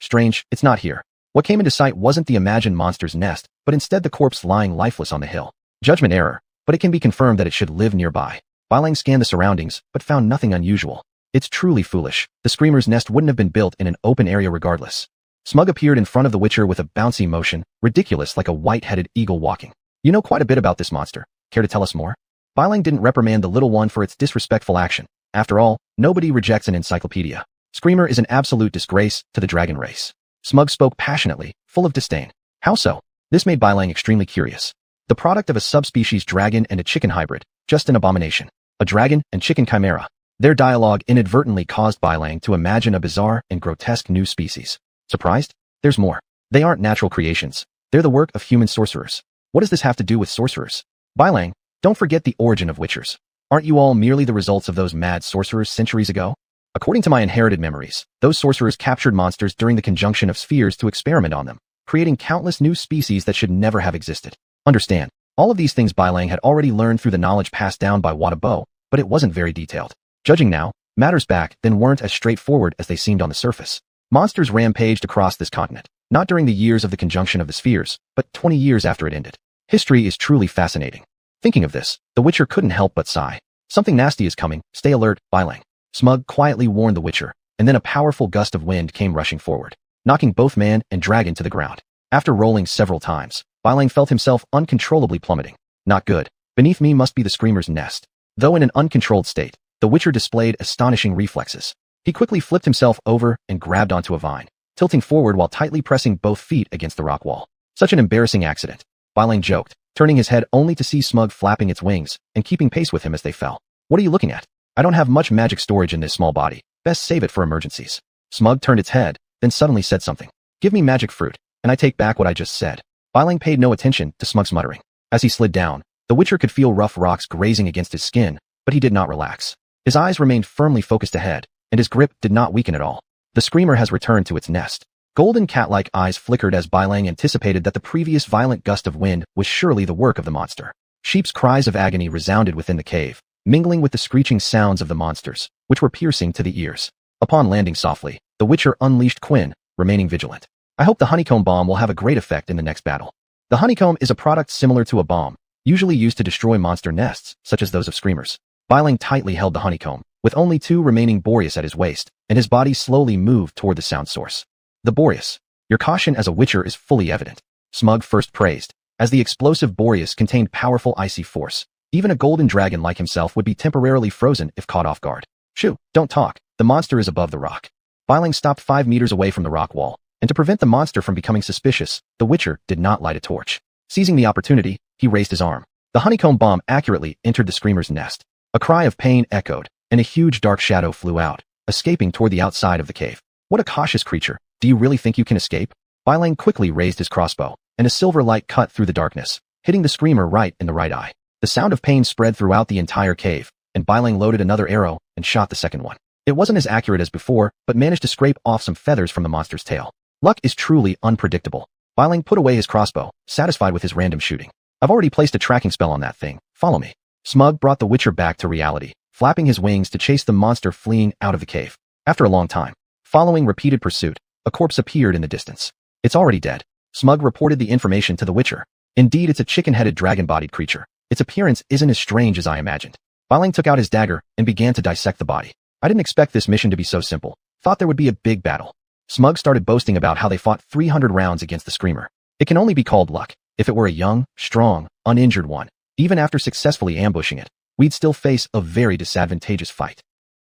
Strange, it's not here. What came into sight wasn't the imagined monster's nest, but instead the corpse lying lifeless on the hill. Judgment error, but it can be confirmed that it should live nearby. Bai Lang scanned the surroundings, but found nothing unusual. It's truly foolish. The screamer's nest wouldn't have been built in an open area regardless. Smug appeared in front of the Witcher with a bouncy motion, ridiculous like a white-headed eagle walking. You know quite a bit about this monster. Care to tell us more? Bai Lang didn't reprimand the little one for its disrespectful action. After all, nobody rejects an encyclopedia. Screamer is an absolute disgrace to the dragon race. Smug spoke passionately, full of disdain. How so? This made Bai Lang extremely curious. The product of a subspecies dragon and a chicken hybrid, just an abomination. A dragon and chicken chimera. Their dialogue inadvertently caused Bai Lang to imagine a bizarre and grotesque new species. Surprised? There's more. They aren't natural creations. They're the work of human sorcerers. What does this have to do with sorcerers? Bai Lang, don't forget the origin of Witchers. Aren't you all merely the results of those mad sorcerers centuries ago? According to my inherited memories, those sorcerers captured monsters during the conjunction of spheres to experiment on them, creating countless new species that should never have existed. Understand, all of these things Bai Lang had already learned through the knowledge passed down by Wada Bo, but it wasn't very detailed. Judging now, matters back then weren't as straightforward as they seemed on the surface. Monsters rampaged across this continent, not during the years of the conjunction of the spheres, but 20 years after it ended. History is truly fascinating. Thinking of this, the Witcher couldn't help but sigh. Something nasty is coming, stay alert, Bai Lang. Smug quietly warned the Witcher, and then a powerful gust of wind came rushing forward, knocking both man and dragon to the ground. After rolling several times, Bai Lang felt himself uncontrollably plummeting. Not good. Beneath me must be the screamer's nest. Though in an uncontrolled state, the Witcher displayed astonishing reflexes. He quickly flipped himself over and grabbed onto a vine, tilting forward while tightly pressing both feet against the rock wall. Such an embarrassing accident, Bai Lang joked, turning his head only to see Smug flapping its wings and keeping pace with him as they fell. What are you looking at? I don't have much magic storage in this small body. Best save it for emergencies. Smug turned its head, then suddenly said something. Give me magic fruit, and I take back what I just said. Bai Lang paid no attention to Smug's muttering. As he slid down, The Witcher could feel rough rocks grazing against his skin, but he did not relax. His eyes remained firmly focused ahead, and his grip did not weaken at all. The screamer has returned to its nest. Golden cat-like eyes flickered as Bailang anticipated that the previous violent gust of wind was surely the work of the monster. Sheep's cries of agony resounded within the cave, mingling with the screeching sounds of the monsters, which were piercing to the ears. Upon landing softly, the Witcher unleashed Quinn, remaining vigilant. I hope the honeycomb bomb will have a great effect in the next battle. The honeycomb is a product similar to a bomb, usually used to destroy monster nests, such as those of screamers. Bailang tightly held the honeycomb, with only 2 remaining Boreas at his waist, and his body slowly moved toward the sound source. The Boreas. Your caution as a Witcher is fully evident. Smug first praised, as the explosive Boreas contained powerful icy force. Even a golden dragon like himself would be temporarily frozen if caught off guard. Shoo, don't talk. The monster is above the rock. Bailang stopped 5 meters away from the rock wall, and to prevent the monster from becoming suspicious, the Witcher did not light a torch. Seizing the opportunity, he raised his arm. The honeycomb bomb accurately entered the screamer's nest. A cry of pain echoed, and a huge dark shadow flew out, escaping toward the outside of the cave. What a cautious creature. Do you really think you can escape? Bailang quickly raised his crossbow, and a silver light cut through the darkness, hitting the screamer right in the right eye. The sound of pain spread throughout the entire cave, and Bailang loaded another arrow and shot the second one. It wasn't as accurate as before, but managed to scrape off some feathers from the monster's tail. Luck is truly unpredictable. Bailang put away his crossbow, satisfied with his random shooting. I've already placed a tracking spell on that thing. Follow me. Smug brought the Witcher back to reality, flapping his wings to chase the monster fleeing out of the cave. After a long time, following repeated pursuit, a corpse appeared in the distance. It's already dead. Smug reported the information to the Witcher. Indeed, it's a chicken-headed dragon-bodied creature. Its appearance isn't as strange as I imagined. Bailang took out his dagger and began to dissect the body. I didn't expect this mission to be so simple. Thought there would be a big battle. Smug started boasting about how they fought 300 rounds against the screamer. It can only be called luck. If it were a young, strong, uninjured one, even after successfully ambushing it, we'd still face a very disadvantageous fight.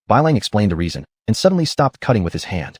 Bailang explained the reason, and suddenly stopped cutting with his hand.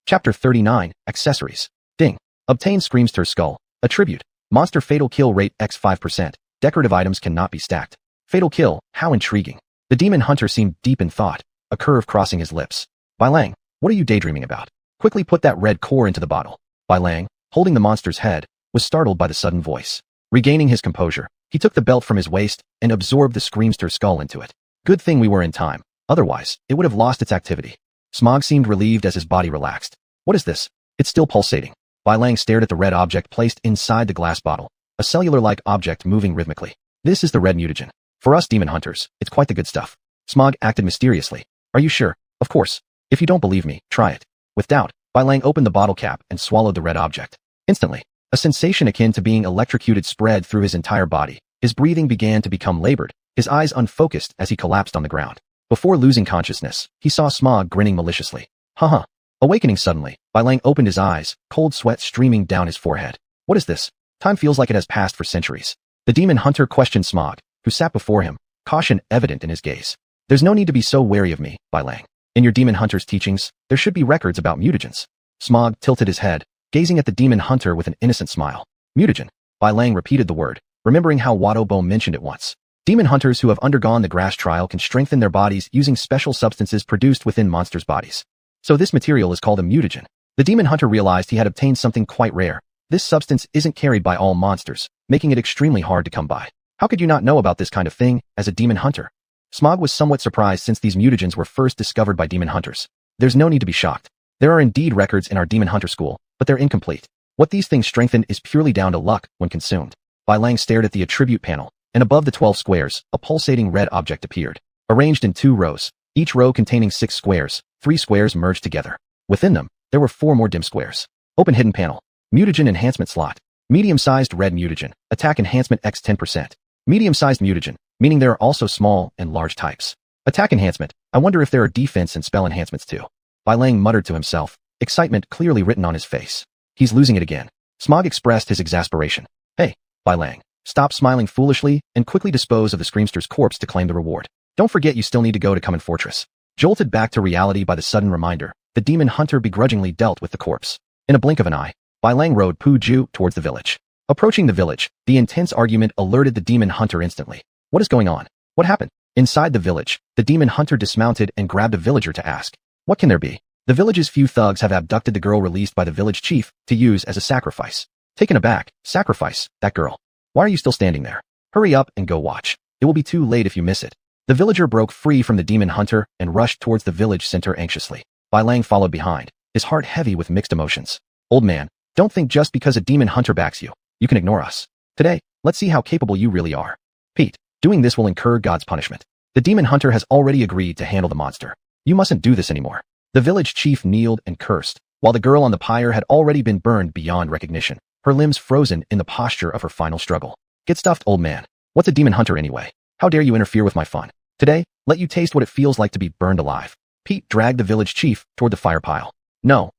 Chapter 39, Accessories. Ding. Obtain Screamster Skull. Attribute. Monster Fatal Kill Rate x 5%. Decorative items cannot be stacked. Fatal Kill, how intriguing. The demon hunter seemed deep in thought, a curve crossing his lips. Bailang, what are you daydreaming about? Quickly put that red core into the bottle. Bailang, holding the monster's head, was startled by the sudden voice. Regaining his composure, he took the belt from his waist and absorbed the Screamster skull into it. Good thing we were in time. Otherwise, it would have lost its activity. Smog seemed relieved as his body relaxed. What is this? It's still pulsating. Bailang stared at the red object placed inside the glass bottle, a cellular-like object moving rhythmically. This is the red mutagen. For us demon hunters, it's quite the good stuff. Smog acted mysteriously. Are you sure? Of course. If you don't believe me, try it. With doubt, Bailang opened the bottle cap and swallowed the red object. Instantly, a sensation akin to being electrocuted spread through his entire body. His breathing began to become labored, his eyes unfocused as he collapsed on the ground. Before losing consciousness, he saw Smog grinning maliciously. Haha. Awakening suddenly, Bailang opened his eyes, cold sweat streaming down his forehead. What is this? Time feels like it has passed for centuries. The demon hunter questioned Smog, who sat before him, caution evident in his gaze. There's no need to be so wary of me, Bailang. In your demon hunter's teachings, there should be records about mutagens. Smog tilted his head, gazing at the demon hunter with an innocent smile. Mutagen. Bailang repeated the word, remembering how Wadobo mentioned it once. Demon hunters who have undergone the grass trial can strengthen their bodies using special substances produced within monsters' bodies. So this material is called a mutagen. The demon hunter realized he had obtained something quite rare. This substance isn't carried by all monsters, making it extremely hard to come by. How could you not know about this kind of thing as a demon hunter? Smog was somewhat surprised since these mutagens were first discovered by demon hunters. There's no need to be shocked. There are indeed records in our demon hunter school, but they're incomplete. What these things strengthen is purely down to luck when consumed. Bailang stared at the attribute panel, and above the 12 squares, a pulsating red object appeared, arranged in 2 rows, each row containing 6 squares, 3 squares merged together. Within them, there were 4 more dim squares. Open hidden panel. Mutagen enhancement slot. Medium-sized red mutagen. Attack enhancement x 10%. Medium-sized mutagen, meaning there are also small and large types. Attack enhancement. I wonder if there are defense and spell enhancements too. Bailang muttered to himself, excitement clearly written on his face. He's losing it again. Smog expressed his exasperation. Hey, Bailang, stop smiling foolishly and quickly dispose of the Screamster's corpse to claim the reward. Don't forget you still need to go to Common Fortress. Jolted back to reality by the sudden reminder, the demon hunter begrudgingly dealt with the corpse. In a blink of an eye, Bailang rode Puju towards the village. Approaching the village, the intense argument alerted the demon hunter instantly. What is going on? What happened? Inside the village, the demon hunter dismounted and grabbed a villager to ask. What can there be? The village's few thugs have abducted the girl released by the village chief to use as a sacrifice. Taken aback, sacrifice, that girl. Why are you still standing there? Hurry up and go watch. It will be too late if you miss it. The villager broke free from the demon hunter and rushed towards the village center anxiously. Bai Lang followed behind, his heart heavy with mixed emotions. Old man, don't think just because a demon hunter backs you, you can ignore us. Today, let's see how capable you really are. Pete, doing this will incur God's punishment. The demon hunter has already agreed to handle the monster. You mustn't do this anymore. The village chief kneeled and cursed, while the girl on the pyre had already been burned beyond recognition, her limbs frozen in the posture of her final struggle. Get stuffed, old man. What's a demon hunter anyway? How dare you interfere with my fun? Today, let you taste what it feels like to be burned alive. Pete dragged the village chief toward the fire pile. No,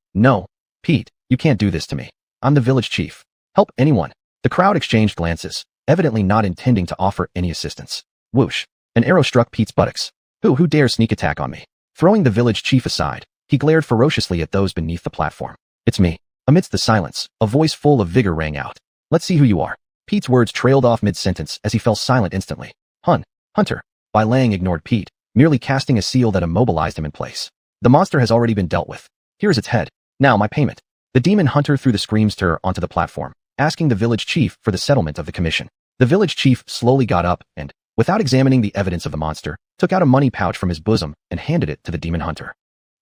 Pete, you can't do this to me. I'm the village chief. Help anyone. The crowd exchanged glances, evidently not intending to offer any assistance. Whoosh. An arrow struck Pete's buttocks. Who dares sneak attack on me? Throwing the village chief aside, he glared ferociously at those beneath the platform. It's me. Amidst the silence, a voice full of vigor rang out. Let's see who you are. Pete's words trailed off mid-sentence as he fell silent instantly. Hunter. Bai Lang ignored Pete, merely casting a seal that immobilized him in place. The monster has already been dealt with. Here's its head. Now my payment. The demon hunter threw the screamster onto the platform, asking the village chief for the settlement of the commission. The village chief slowly got up and, without examining the evidence of the monster, took out a money pouch from his bosom and handed it to the demon hunter.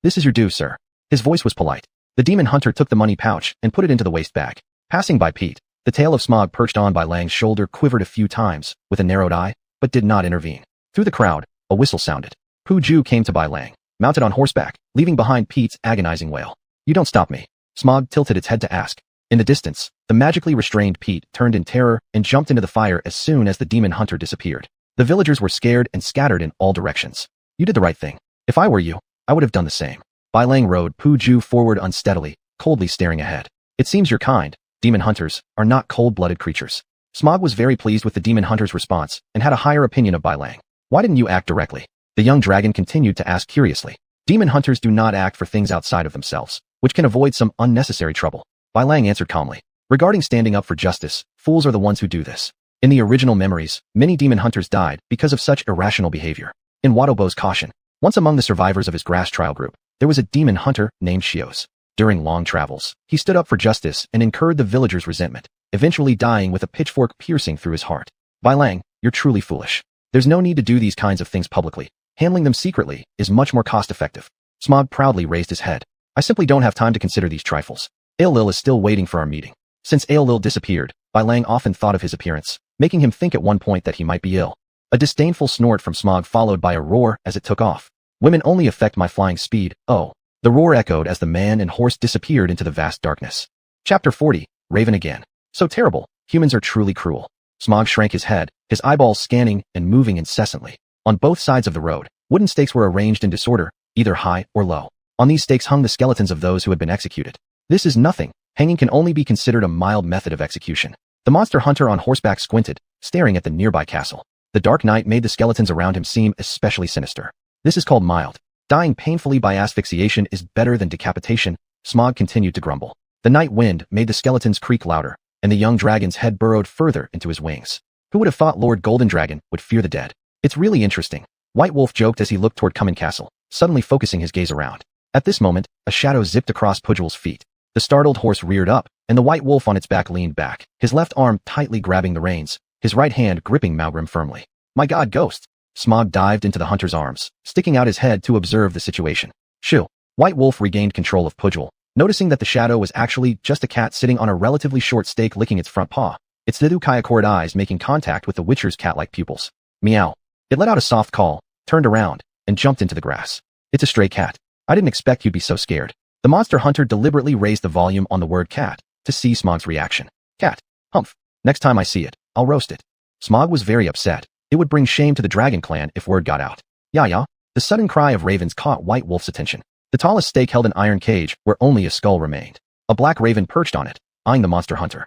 This is your due, sir. His voice was polite. The demon hunter took the money pouch and put it into the waste bag. Passing by Pete, the tail of Smog perched on Bai Lang's shoulder quivered a few times with a narrowed eye, but did not intervene. Through the crowd, a whistle sounded. Pu Ju came to Bai Lang, mounted on horseback, leaving behind Pete's agonizing wail. You don't stop me. Smog tilted its head to ask. In the distance, the magically restrained Pete turned in terror and jumped into the fire as soon as the demon hunter disappeared. The villagers were scared and scattered in all directions. You did the right thing. If I were you, I would have done the same. Bai Lang rode Pu Ju forward unsteadily, coldly staring ahead. It seems your kind, demon hunters, are not cold-blooded creatures. Smog was very pleased with the demon hunter's response and had a higher opinion of Bai Lang. Why didn't you act directly? The young dragon continued to ask curiously. Demon hunters do not act for things outside of themselves, which can avoid some unnecessary trouble. Bai Lang answered calmly. Regarding standing up for justice, fools are the ones who do this. In the original memories, many demon hunters died because of such irrational behavior. In Wadobo's caution, once among the survivors of his grass trial group, there was a demon hunter named Shios. During long travels, he stood up for justice and incurred the villagers' resentment, eventually dying with a pitchfork piercing through his heart. Bai Lang, you're truly foolish. There's no need to do these kinds of things publicly. Handling them secretly is much more cost-effective. Smog proudly raised his head. I simply don't have time to consider these trifles. Aelil is still waiting for our meeting. Since Aelil disappeared, Bai Lang often thought of his appearance, making him think at one point that he might be ill. A disdainful snort from Smog followed by a roar as it took off. Women only affect my flying speed, oh. The roar echoed as the man and horse disappeared into the vast darkness. Chapter 40, Raven again. So terrible, humans are truly cruel. Smog shrank his head, his eyeballs scanning and moving incessantly. On both sides of the road, wooden stakes were arranged in disorder, either high or low. On these stakes hung the skeletons of those who had been executed. This is nothing. Hanging can only be considered a mild method of execution. The monster hunter on horseback squinted, staring at the nearby castle. The dark night made the skeletons around him seem especially sinister. This is called mild. Dying painfully by asphyxiation is better than decapitation, Smog continued to grumble. The night wind made the skeletons creak louder, and the young dragon's head burrowed further into his wings. Who would have thought Lord Golden Dragon would fear the dead? It's really interesting, White Wolf joked as he looked toward Cummin Castle, suddenly focusing his gaze around. At this moment, a shadow zipped across Pujul's feet. The startled horse reared up, and the white wolf on its back leaned back, his left arm tightly grabbing the reins, his right hand gripping Malgrim firmly. My god, ghost! Smog dived into the hunter's arms, sticking out his head to observe the situation. Shoo! White Wolf regained control of Pujul, noticing that the shadow was actually just a cat sitting on a relatively short stake licking its front paw, its little Kyakorid eyes making contact with the Witcher's cat-like pupils. Meow. It let out a soft call, turned around, and jumped into the grass. It's a stray cat. I didn't expect you'd be so scared. The monster hunter deliberately raised the volume on the word cat to see Smog's reaction. Cat. Humph. Next time I see it, I'll roast it. Smog was very upset. It would bring shame to the dragon clan if word got out. Ya. The sudden cry of ravens caught White Wolf's attention. The tallest stake held an iron cage where only a skull remained. A black raven perched on it, eyeing the monster hunter.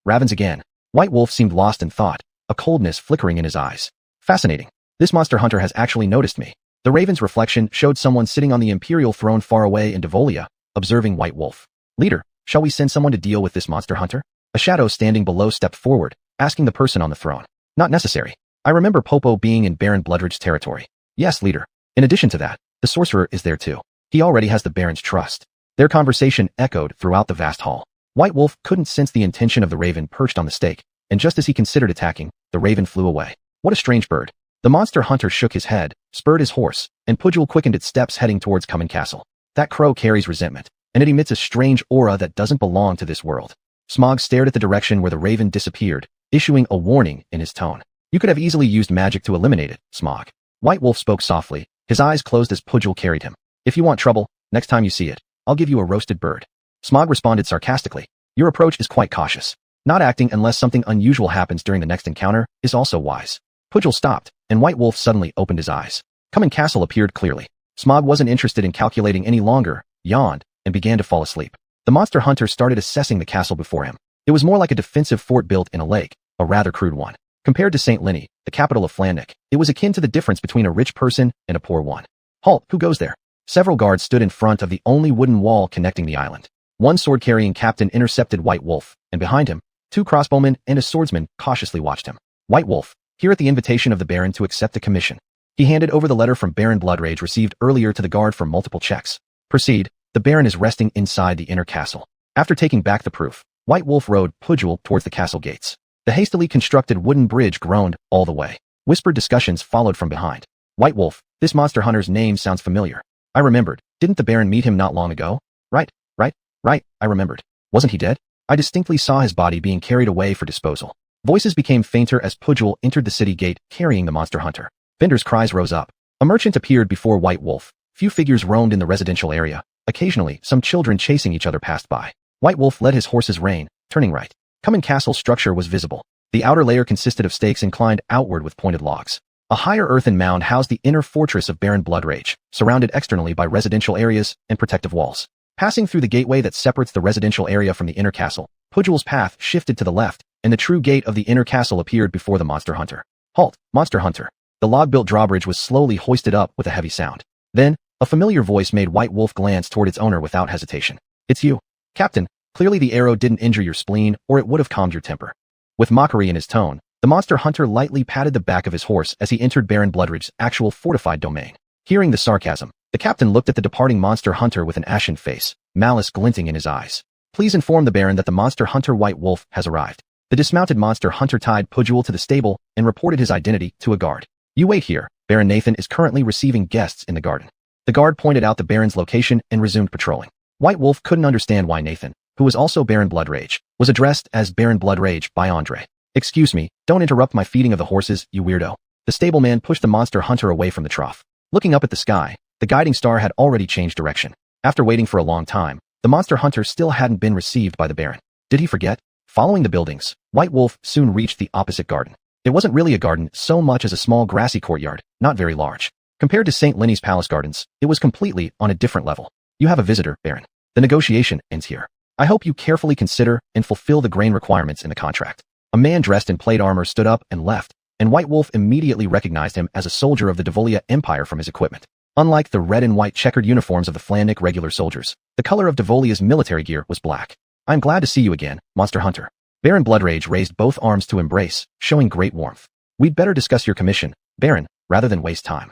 Ravens again. White Wolf seemed lost in thought, a coldness flickering in his eyes. Fascinating. This monster hunter has actually noticed me. The raven's reflection showed someone sitting on the imperial throne far away in Devolia, observing White Wolf. Leader, shall we send someone to deal with this monster hunter? A shadow standing below stepped forward, asking the person on the throne. Not necessary. I remember Popo being in Baron Bloodridge's territory. Yes, leader. In addition to that, the sorcerer is there too. He already has the Baron's trust. Their conversation echoed throughout the vast hall. White Wolf couldn't sense the intention of the raven perched on the stake, and just as he considered attacking, the raven flew away. What a strange bird. The monster hunter shook his head, spurred his horse, and Pujol quickened its steps heading towards Common Castle. That crow carries resentment, and it emits a strange aura that doesn't belong to this world. Smog stared at the direction where the raven disappeared, issuing a warning in his tone. You could have easily used magic to eliminate it, Smog. White Wolf spoke softly, his eyes closed as Pujol carried him. If you want trouble, next time you see it, I'll give you a roasted bird. Smog responded sarcastically. Your approach is quite cautious. Not acting unless something unusual happens during the next encounter is also wise. Pujol stopped, and White Wolf suddenly opened his eyes. Common Castle appeared clearly. Smog wasn't interested in calculating any longer, yawned, and began to fall asleep. The monster hunter started assessing the castle before him. It was more like a defensive fort built in a lake, a rather crude one. Compared to St. Lenny, the capital of Flannick, it was akin to the difference between a rich person and a poor one. Halt, who goes there? Several guards stood in front of the only wooden wall connecting the island. One sword-carrying captain intercepted White Wolf, and behind him, 2 crossbowmen and a swordsman cautiously watched him. White Wolf, here at the invitation of the Baron to accept a commission. He handed over the letter from Baron Bloodrage received earlier to the guard for multiple checks. Proceed, the Baron is resting inside the inner castle. After taking back the proof, White Wolf rode Pujol towards the castle gates. The hastily constructed wooden bridge groaned all the way. Whispered discussions followed from behind. White Wolf, this monster hunter's name sounds familiar. I remembered. Didn't the Baron meet him not long ago? Right, I remembered. Wasn't he dead? I distinctly saw his body being carried away for disposal. Voices became fainter as Pujol entered the city gate carrying the monster hunter. Vendors' cries rose up. A merchant appeared before White Wolf. Few figures roamed in the residential area. Occasionally, some children chasing each other passed by. White Wolf led his horse's rein, turning right. Common Castle structure was visible. The outer layer consisted of stakes inclined outward with pointed logs. A higher earthen mound housed the inner fortress of Baron Bloodrage, surrounded externally by residential areas and protective walls. Passing through the gateway that separates the residential area from the inner castle, Pujol's path shifted to the left, and the true gate of the inner castle appeared before the monster hunter. Halt, monster hunter. The log-built drawbridge was slowly hoisted up with a heavy sound. Then, a familiar voice made White Wolf glance toward its owner without hesitation. It's you. Captain, clearly the arrow didn't injure your spleen, or it would have calmed your temper. With mockery in his tone, the monster hunter lightly patted the back of his horse as he entered Baron Bloodrage's actual fortified domain. Hearing the sarcasm, the captain looked at the departing monster hunter with an ashen face, malice glinting in his eyes. Please inform the Baron that the monster hunter White Wolf has arrived. The dismounted monster hunter tied Pujol to the stable and reported his identity to a guard. You wait here. Baron Nathan is currently receiving guests in the garden. The guard pointed out the Baron's location and resumed patrolling. White Wolf couldn't understand why Nathan, who was also Baron Bloodrage, was addressed as Baron Bloodrage by Andre. Excuse me, don't interrupt my feeding of the horses, you weirdo. The stableman pushed the monster hunter away from the trough. Looking up at the sky, the guiding star had already changed direction. After waiting for a long time, the monster hunter still hadn't been received by the Baron. Did he forget? Following the buildings, White Wolf soon reached the opposite garden. It wasn't really a garden so much as a small grassy courtyard, not very large. Compared to St. Lenny's palace gardens, it was completely on a different level. You have a visitor, Baron. The negotiation ends here. I hope you carefully consider and fulfill the grain requirements in the contract. A man dressed in plate armor stood up and left, and White Wolf immediately recognized him as a soldier of the Devolia Empire from his equipment. Unlike the red and white checkered uniforms of the Flannick regular soldiers, the color of Devolia's military gear was black. I'm glad to see you again, monster hunter. Baron Bloodrage raised both arms to embrace, showing great warmth. We'd better discuss your commission, Baron, rather than waste time.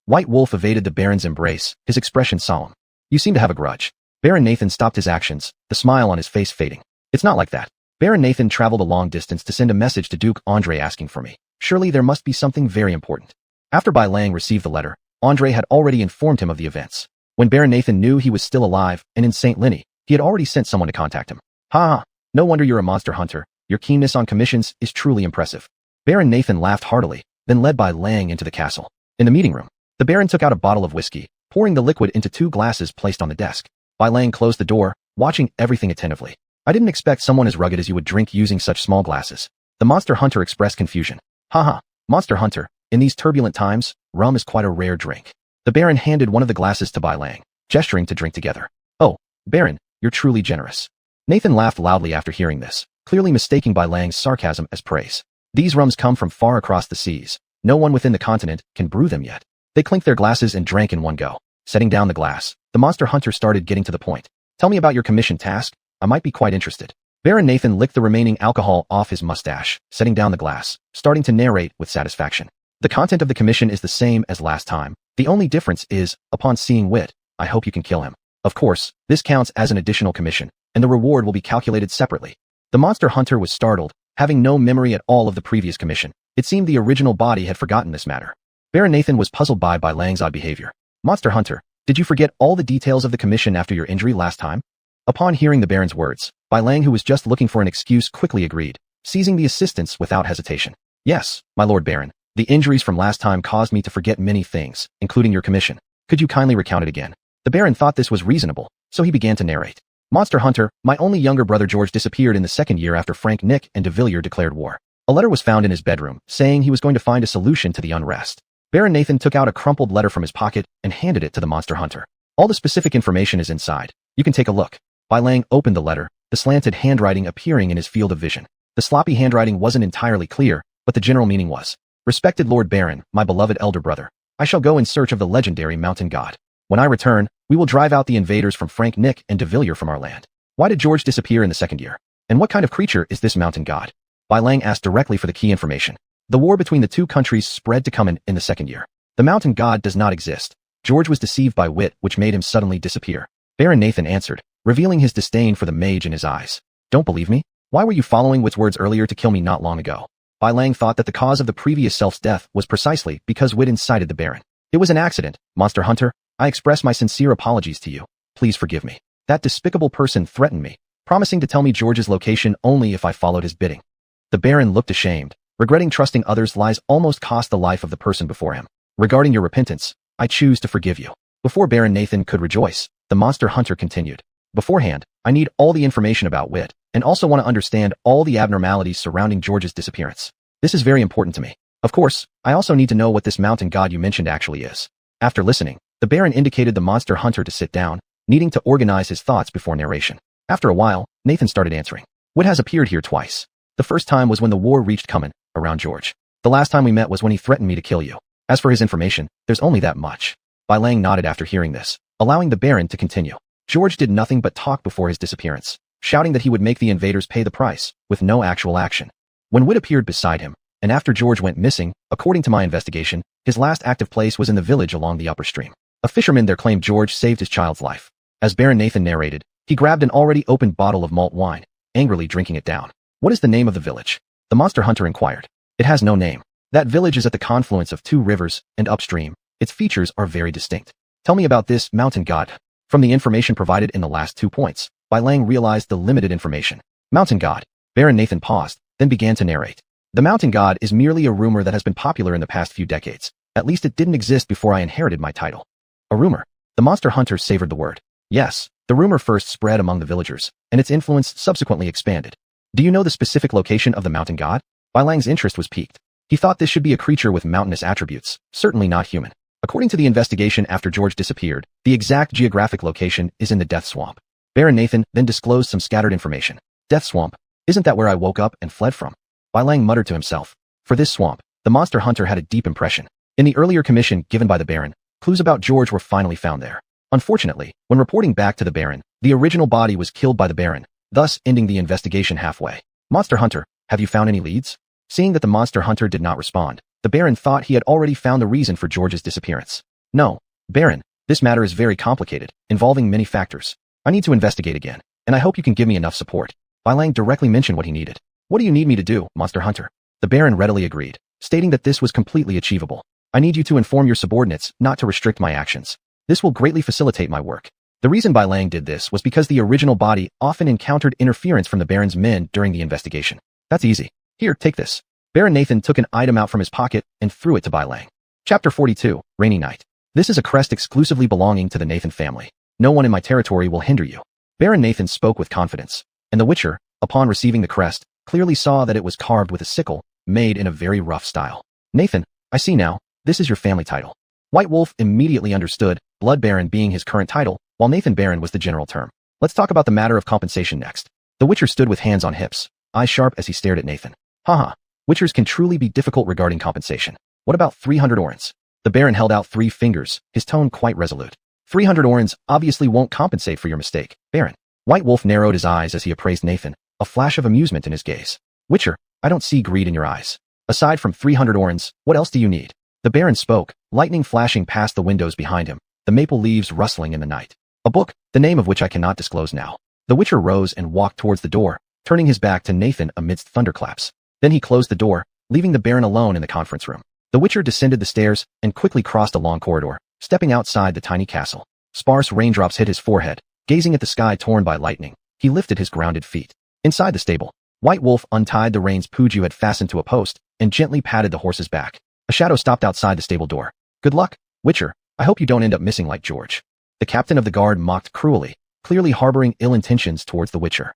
White Wolf evaded the Baron's embrace, his expression solemn. You seem to have a grudge. Baron Nathan stopped his actions, the smile on his face fading. It's not like that. Baron Nathan traveled a long distance to send a message to Duke Andre asking for me. Surely there must be something very important. After Bai Lang received the letter, Andre had already informed him of the events. When Baron Nathan knew he was still alive and in St. Lenny, he had already sent someone to contact him. Ha! No wonder you're a monster hunter. Your keenness on commissions is truly impressive. Baron Nathan laughed heartily, then led Bai Lang into the castle. In the meeting room, the Baron took out a bottle of whiskey, pouring the liquid into 2 glasses placed on the desk. Bai Lang closed the door, watching everything attentively. I didn't expect someone as rugged as you would drink using such small glasses. The monster hunter expressed confusion. Haha, monster hunter, in these turbulent times, rum is quite a rare drink. The Baron handed one of the glasses to Bai Lang, gesturing to drink together. Oh, Baron, you're truly generous. Nathan laughed loudly after hearing this, clearly mistaking Bai Lang's sarcasm as praise. These rums come from far across the seas. No one within the continent can brew them yet. They clinked their glasses and drank in one go. Setting down the glass, the monster hunter started getting to the point. Tell me about your commission task. I might be quite interested. Baron Nathan licked the remaining alcohol off his mustache, setting down the glass, starting to narrate with satisfaction. The content of the commission is the same as last time. The only difference is, upon seeing Wit, I hope you can kill him. Of course, this counts as an additional commission, and the reward will be calculated separately. The monster hunter was startled, having no memory at all of the previous commission. It seemed the original body had forgotten this matter. Baron Nathan was puzzled by Lang's odd behavior. Monster Hunter, did you forget all the details of the commission after your injury last time? Upon hearing the Baron's words, Lang, who was just looking for an excuse, quickly agreed, seizing the assistance without hesitation. Yes, my Lord Baron, the injuries from last time caused me to forget many things, including your commission. Could you kindly recount it again? The Baron thought this was reasonable, so he began to narrate. Monster Hunter, my only younger brother George disappeared in the second year after Frank Nick and de Villiers declared war. A letter was found in his bedroom, saying he was going to find a solution to the unrest. Baron Nathan took out a crumpled letter from his pocket and handed it to the Monster Hunter. All the specific information is inside. You can take a look. Lang opened the letter, the slanted handwriting appearing in his field of vision. The sloppy handwriting wasn't entirely clear, but the general meaning was, Respected Lord Baron, my beloved elder brother, I shall go in search of the legendary mountain god. When I return, we will drive out the invaders from Frank Nick and de Villiers from our land. Why did George disappear in the second year? And what kind of creature is this mountain god? Lang asked directly for the key information. The war between the two countries spread to come in the second year. The mountain god does not exist. George was deceived by wit, which made him suddenly disappear. Baron Nathan answered, revealing his disdain for the mage in his eyes. Don't believe me? Why were you following Wit's words earlier to kill me not long ago? Lang thought that the cause of the previous self's death was precisely because Wit incited the Baron. It was an accident, Monster Hunter. I express my sincere apologies to you. Please forgive me. That despicable person threatened me, promising to tell me George's location only if I followed his bidding. The Baron looked ashamed, regretting trusting others' lies almost cost the life of the person before him. Regarding your repentance, I choose to forgive you. Before Baron Nathan could rejoice, the Monster Hunter continued. Beforehand, I need all the information about Wit, and also want to understand all the abnormalities surrounding George's disappearance. This is very important to me. Of course, I also need to know what this mountain god you mentioned actually is. After listening, the Baron indicated the Monster Hunter to sit down, needing to organize his thoughts before narration. After a while, Nathan started answering. Wit has appeared here twice. The first time was when the war reached Cumin, around George. The last time we met was when he threatened me to kill you. As for his information, there's only that much. Lang nodded after hearing this, allowing the Baron to continue. George did nothing but talk before his disappearance, shouting that he would make the invaders pay the price, with no actual action. When Wit appeared beside him, and after George went missing, according to my investigation, his last active place was in the village along the upper stream. A fisherman there claimed George saved his child's life. As Baron Nathan narrated, he grabbed an already opened bottle of malt wine, angrily drinking it down. What is the name of the village? The Monster Hunter inquired. It has no name. That village is at the confluence of two rivers, and upstream. Its features are very distinct. Tell me about this mountain god. From the information provided in the last 2 points, Lang realized the limited information. Mountain god. Baron Nathan paused, then began to narrate. The mountain god is merely a rumor that has been popular in the past few decades. At least it didn't exist before I inherited my title. A rumor. The Monster Hunter savored the word. Yes, the rumor first spread among the villagers, and its influence subsequently expanded. Do you know the specific location of the mountain god? Lang's interest was piqued. He thought this should be a creature with mountainous attributes, certainly not human. According to the investigation after George disappeared, the exact geographic location is in the Death Swamp. Baron Nathan then disclosed some scattered information. Death Swamp? Isn't that where I woke up and fled from? Lang muttered to himself. For this swamp, the Monster Hunter had a deep impression. In the earlier commission given by the Baron, clues about George were finally found there. Unfortunately, when reporting back to the Baron, the original body was killed by the Baron, thus ending the investigation halfway. Monster Hunter, have you found any leads? Seeing that the Monster Hunter did not respond, the Baron thought he had already found the reason for George's disappearance. No, Baron, this matter is very complicated, involving many factors. I need to investigate again, and I hope you can give me enough support. Lang directly mentioned what he needed. What do you need me to do, Monster Hunter? The Baron readily agreed, stating that this was completely achievable. I need you to inform your subordinates not to restrict my actions. This will greatly facilitate my work. The reason Lang did this was because the original body often encountered interference from the Baron's men during the investigation. That's easy. Here, take this. Baron Nathan took an item out from his pocket and threw it to Lang. Chapter 42, Rainy Night. This is a crest exclusively belonging to the Nathan family. No one in my territory will hinder you. Baron Nathan spoke with confidence, and the Witcher, upon receiving the crest, clearly saw that it was carved with a sickle, made in a very rough style. Nathan, I see now, this is your family title. White Wolf immediately understood, Blood Baron being his current title, while Nathan Baron was the general term. Let's talk about the matter of compensation next. The Witcher stood with hands on hips, eyes sharp as he stared at Nathan. Haha, Witchers can truly be difficult regarding compensation. What about 300 orens? The Baron held out 3 fingers, his tone quite resolute. 300 orens obviously won't compensate for your mistake, Baron. White Wolf narrowed his eyes as he appraised Nathan, a flash of amusement in his gaze. Witcher, I don't see greed in your eyes. Aside from 300 orens, what else do you need? The Baron spoke, lightning flashing past the windows behind him, the maple leaves rustling in the night. A book, the name of which I cannot disclose now. The Witcher rose and walked towards the door, turning his back to Nathan amidst thunderclaps. Then he closed the door, leaving the Baron alone in the conference room. The Witcher descended the stairs and quickly crossed a long corridor, stepping outside the tiny castle. Sparse raindrops hit his forehead. Gazing at the sky torn by lightning, he lifted his grounded feet. Inside the stable, White Wolf untied the reins Puju had fastened to a post and gently patted the horse's back. A shadow stopped outside the stable door. "Good luck, Witcher. I hope you don't end up missing like George." The captain of the guard mocked cruelly, clearly harboring ill intentions towards the Witcher.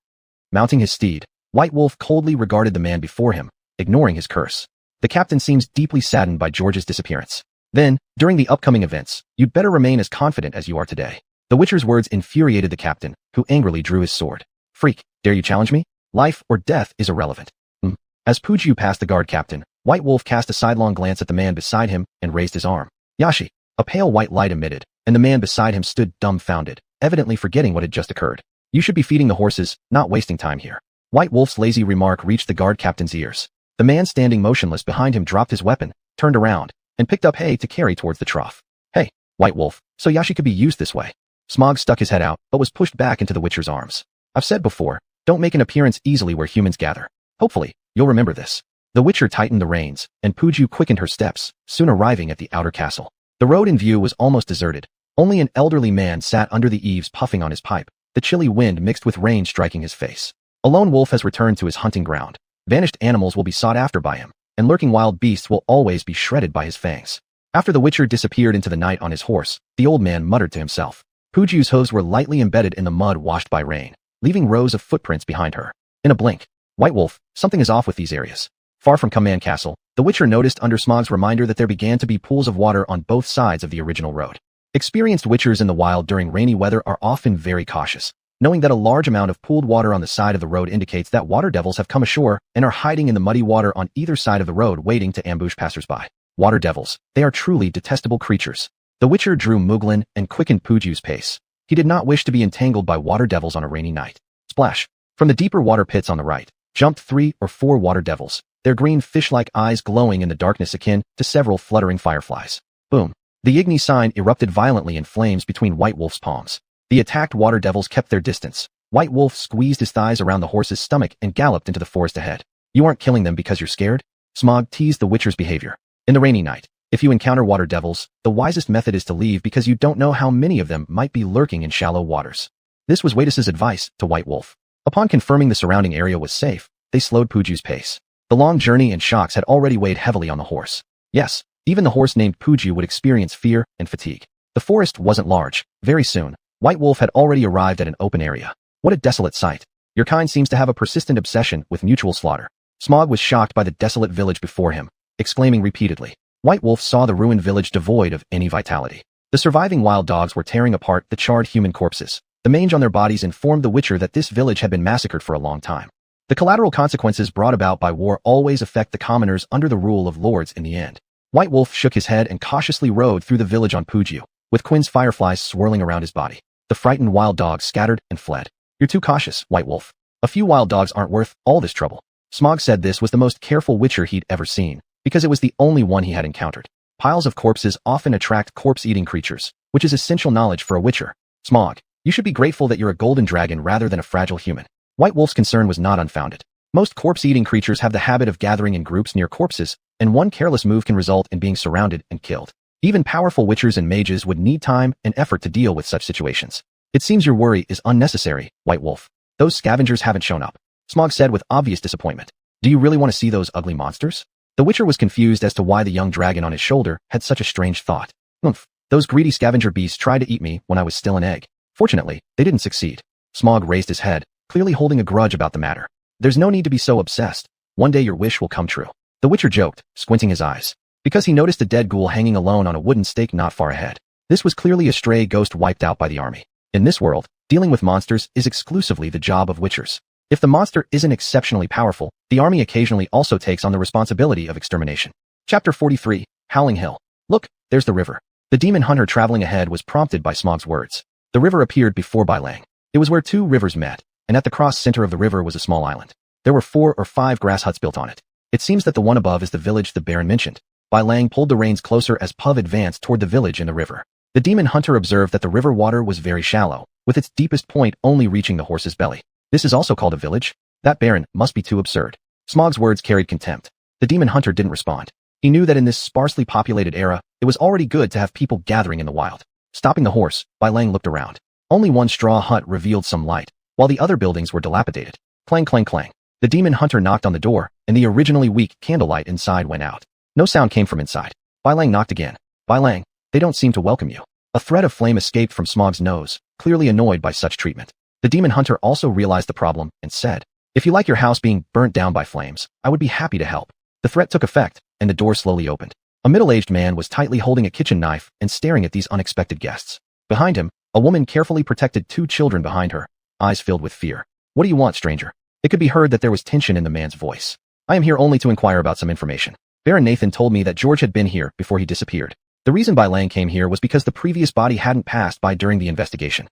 Mounting his steed, White Wolf coldly regarded the man before him, ignoring his curse. "The captain seems deeply saddened by George's disappearance. Then, during the upcoming events, you'd better remain as confident as you are today." The Witcher's words infuriated the captain, who angrily drew his sword. "Freak, dare you challenge me? Life or death is irrelevant." As Puju passed the guard captain, White Wolf cast a sidelong glance at the man beside him and raised his arm. "Yashi." A pale white light emitted, and the man beside him stood dumbfounded, evidently forgetting what had just occurred. "You should be feeding the horses, not wasting time here." White Wolf's lazy remark reached the guard captain's ears. The man standing motionless behind him dropped his weapon, turned around, and picked up hay to carry towards the trough. "Hey, White Wolf, so Yashi could be used this way." Smog stuck his head out, but was pushed back into the Witcher's arms. "I've said before, don't make an appearance easily where humans gather. Hopefully, you'll remember this." The Witcher tightened the reins, and Puju quickened her steps, soon arriving at the outer castle. The road in view was almost deserted. Only an elderly man sat under the eaves puffing on his pipe, the chilly wind mixed with rain striking his face. A lone wolf has returned to his hunting ground. Vanished animals will be sought after by him, and lurking wild beasts will always be shredded by his fangs. After the Witcher disappeared into the night on his horse, the old man muttered to himself. Puju's hooves were lightly embedded in the mud washed by rain, leaving rows of footprints behind her. In a blink, White Wolf, something is off with these areas. Far from Command Castle, the Witcher noticed under Smog's reminder that there began to be pools of water on both sides of the original road. Experienced Witchers in the wild during rainy weather are often very cautious, knowing that a large amount of pooled water on the side of the road indicates that water devils have come ashore and are hiding in the muddy water on either side of the road waiting to ambush passersby. Water devils, they are truly detestable creatures. The Witcher drew Muglin and quickened Puju's pace. He did not wish to be entangled by water devils on a rainy night. Splash! From the deeper water pits on the right, jumped 3 or 4 water devils, their green fish-like eyes glowing in the darkness akin to several fluttering fireflies. Boom! The Igni sign erupted violently in flames between White Wolf's palms. The attacked water devils kept their distance. White Wolf squeezed his thighs around the horse's stomach and galloped into the forest ahead. "You aren't killing them because you're scared?" Smog teased the Witcher's behavior. In the rainy night, if you encounter water devils, the wisest method is to leave because you don't know how many of them might be lurking in shallow waters. This was Watus's advice to White Wolf. Upon confirming the surrounding area was safe, they slowed Puju's pace. The long journey and shocks had already weighed heavily on the horse. Yes, even the horse named Puju would experience fear and fatigue. The forest wasn't large. Very soon, White Wolf had already arrived at an open area. What a desolate sight. Your kind seems to have a persistent obsession with mutual slaughter. Smog was shocked by the desolate village before him, exclaiming repeatedly. White Wolf saw the ruined village devoid of any vitality. The surviving wild dogs were tearing apart the charred human corpses. The mange on their bodies informed the Witcher that this village had been massacred for a long time. The collateral consequences brought about by war always affect the commoners under the rule of lords in the end. White Wolf shook his head and cautiously rode through the village on Puju, with Quinn's fireflies swirling around his body. The frightened wild dogs scattered and fled. "You're too cautious, White Wolf. A few wild dogs aren't worth all this trouble." Smog said this was the most careful Witcher he'd ever seen, because it was the only one he had encountered. Piles of corpses often attract corpse-eating creatures, which is essential knowledge for a Witcher. "Smog, you should be grateful that you're a golden dragon rather than a fragile human." White Wolf's concern was not unfounded. Most corpse-eating creatures have the habit of gathering in groups near corpses, and one careless move can result in being surrounded and killed. Even powerful Witchers and mages would need time and effort to deal with such situations. "It seems your worry is unnecessary, White Wolf. Those scavengers haven't shown up," Smog said with obvious disappointment. "Do you really want to see those ugly monsters?" The Witcher was confused as to why the young dragon on his shoulder had such a strange thought. Those greedy scavenger beasts tried to eat me when I was still an egg. Fortunately, they didn't succeed." Smog raised his head, clearly holding a grudge about the matter. "There's no need to be so obsessed. One day your wish will come true." The Witcher joked, squinting his eyes, because he noticed a dead ghoul hanging alone on a wooden stake not far ahead. This was clearly a stray ghost wiped out by the army. In this world, dealing with monsters is exclusively the job of Witchers. If the monster isn't exceptionally powerful, the army occasionally also takes on the responsibility of extermination. Chapter 43, Howling Hill. "Look, there's the river." The demon hunter traveling ahead was prompted by Smog's words. The river appeared before Bailang. It was where 2 rivers met, and at the cross center of the river was a small island. There were 4 or 5 grass huts built on it. It seems that the one above is the village the Baron mentioned. Bailang pulled the reins closer as Puv advanced toward the village and the river. The demon hunter observed that the river water was very shallow, with its deepest point only reaching the horse's belly. "This is also called a village? That Baron must be too absurd." Smog's words carried contempt. The demon hunter didn't respond. He knew that in this sparsely populated era, it was already good to have people gathering in the wild. Stopping the horse, Bai Lang looked around. Only one straw hut revealed some light, while the other buildings were dilapidated. Clang, clang, clang. The demon hunter knocked on the door, and the originally weak candlelight inside went out. No sound came from inside. Bai Lang knocked again. Bai Lang, they don't seem to welcome you. A thread of flame escaped from Smog's nose, clearly annoyed by such treatment. The demon hunter also realized the problem and said, "If you like your house being burnt down by flames, I would be happy to help." The threat took effect, and the door slowly opened. A middle-aged man was tightly holding a kitchen knife and staring at these unexpected guests. Behind him, a woman carefully protected two children behind her, eyes filled with fear. "What do you want, stranger?" It could be heard that there was tension in the man's voice. "I am here only to inquire about some information. Baron Nathan told me that George had been here before he disappeared. The reason Bai Lang came here was because the previous body hadn't passed by during the investigation."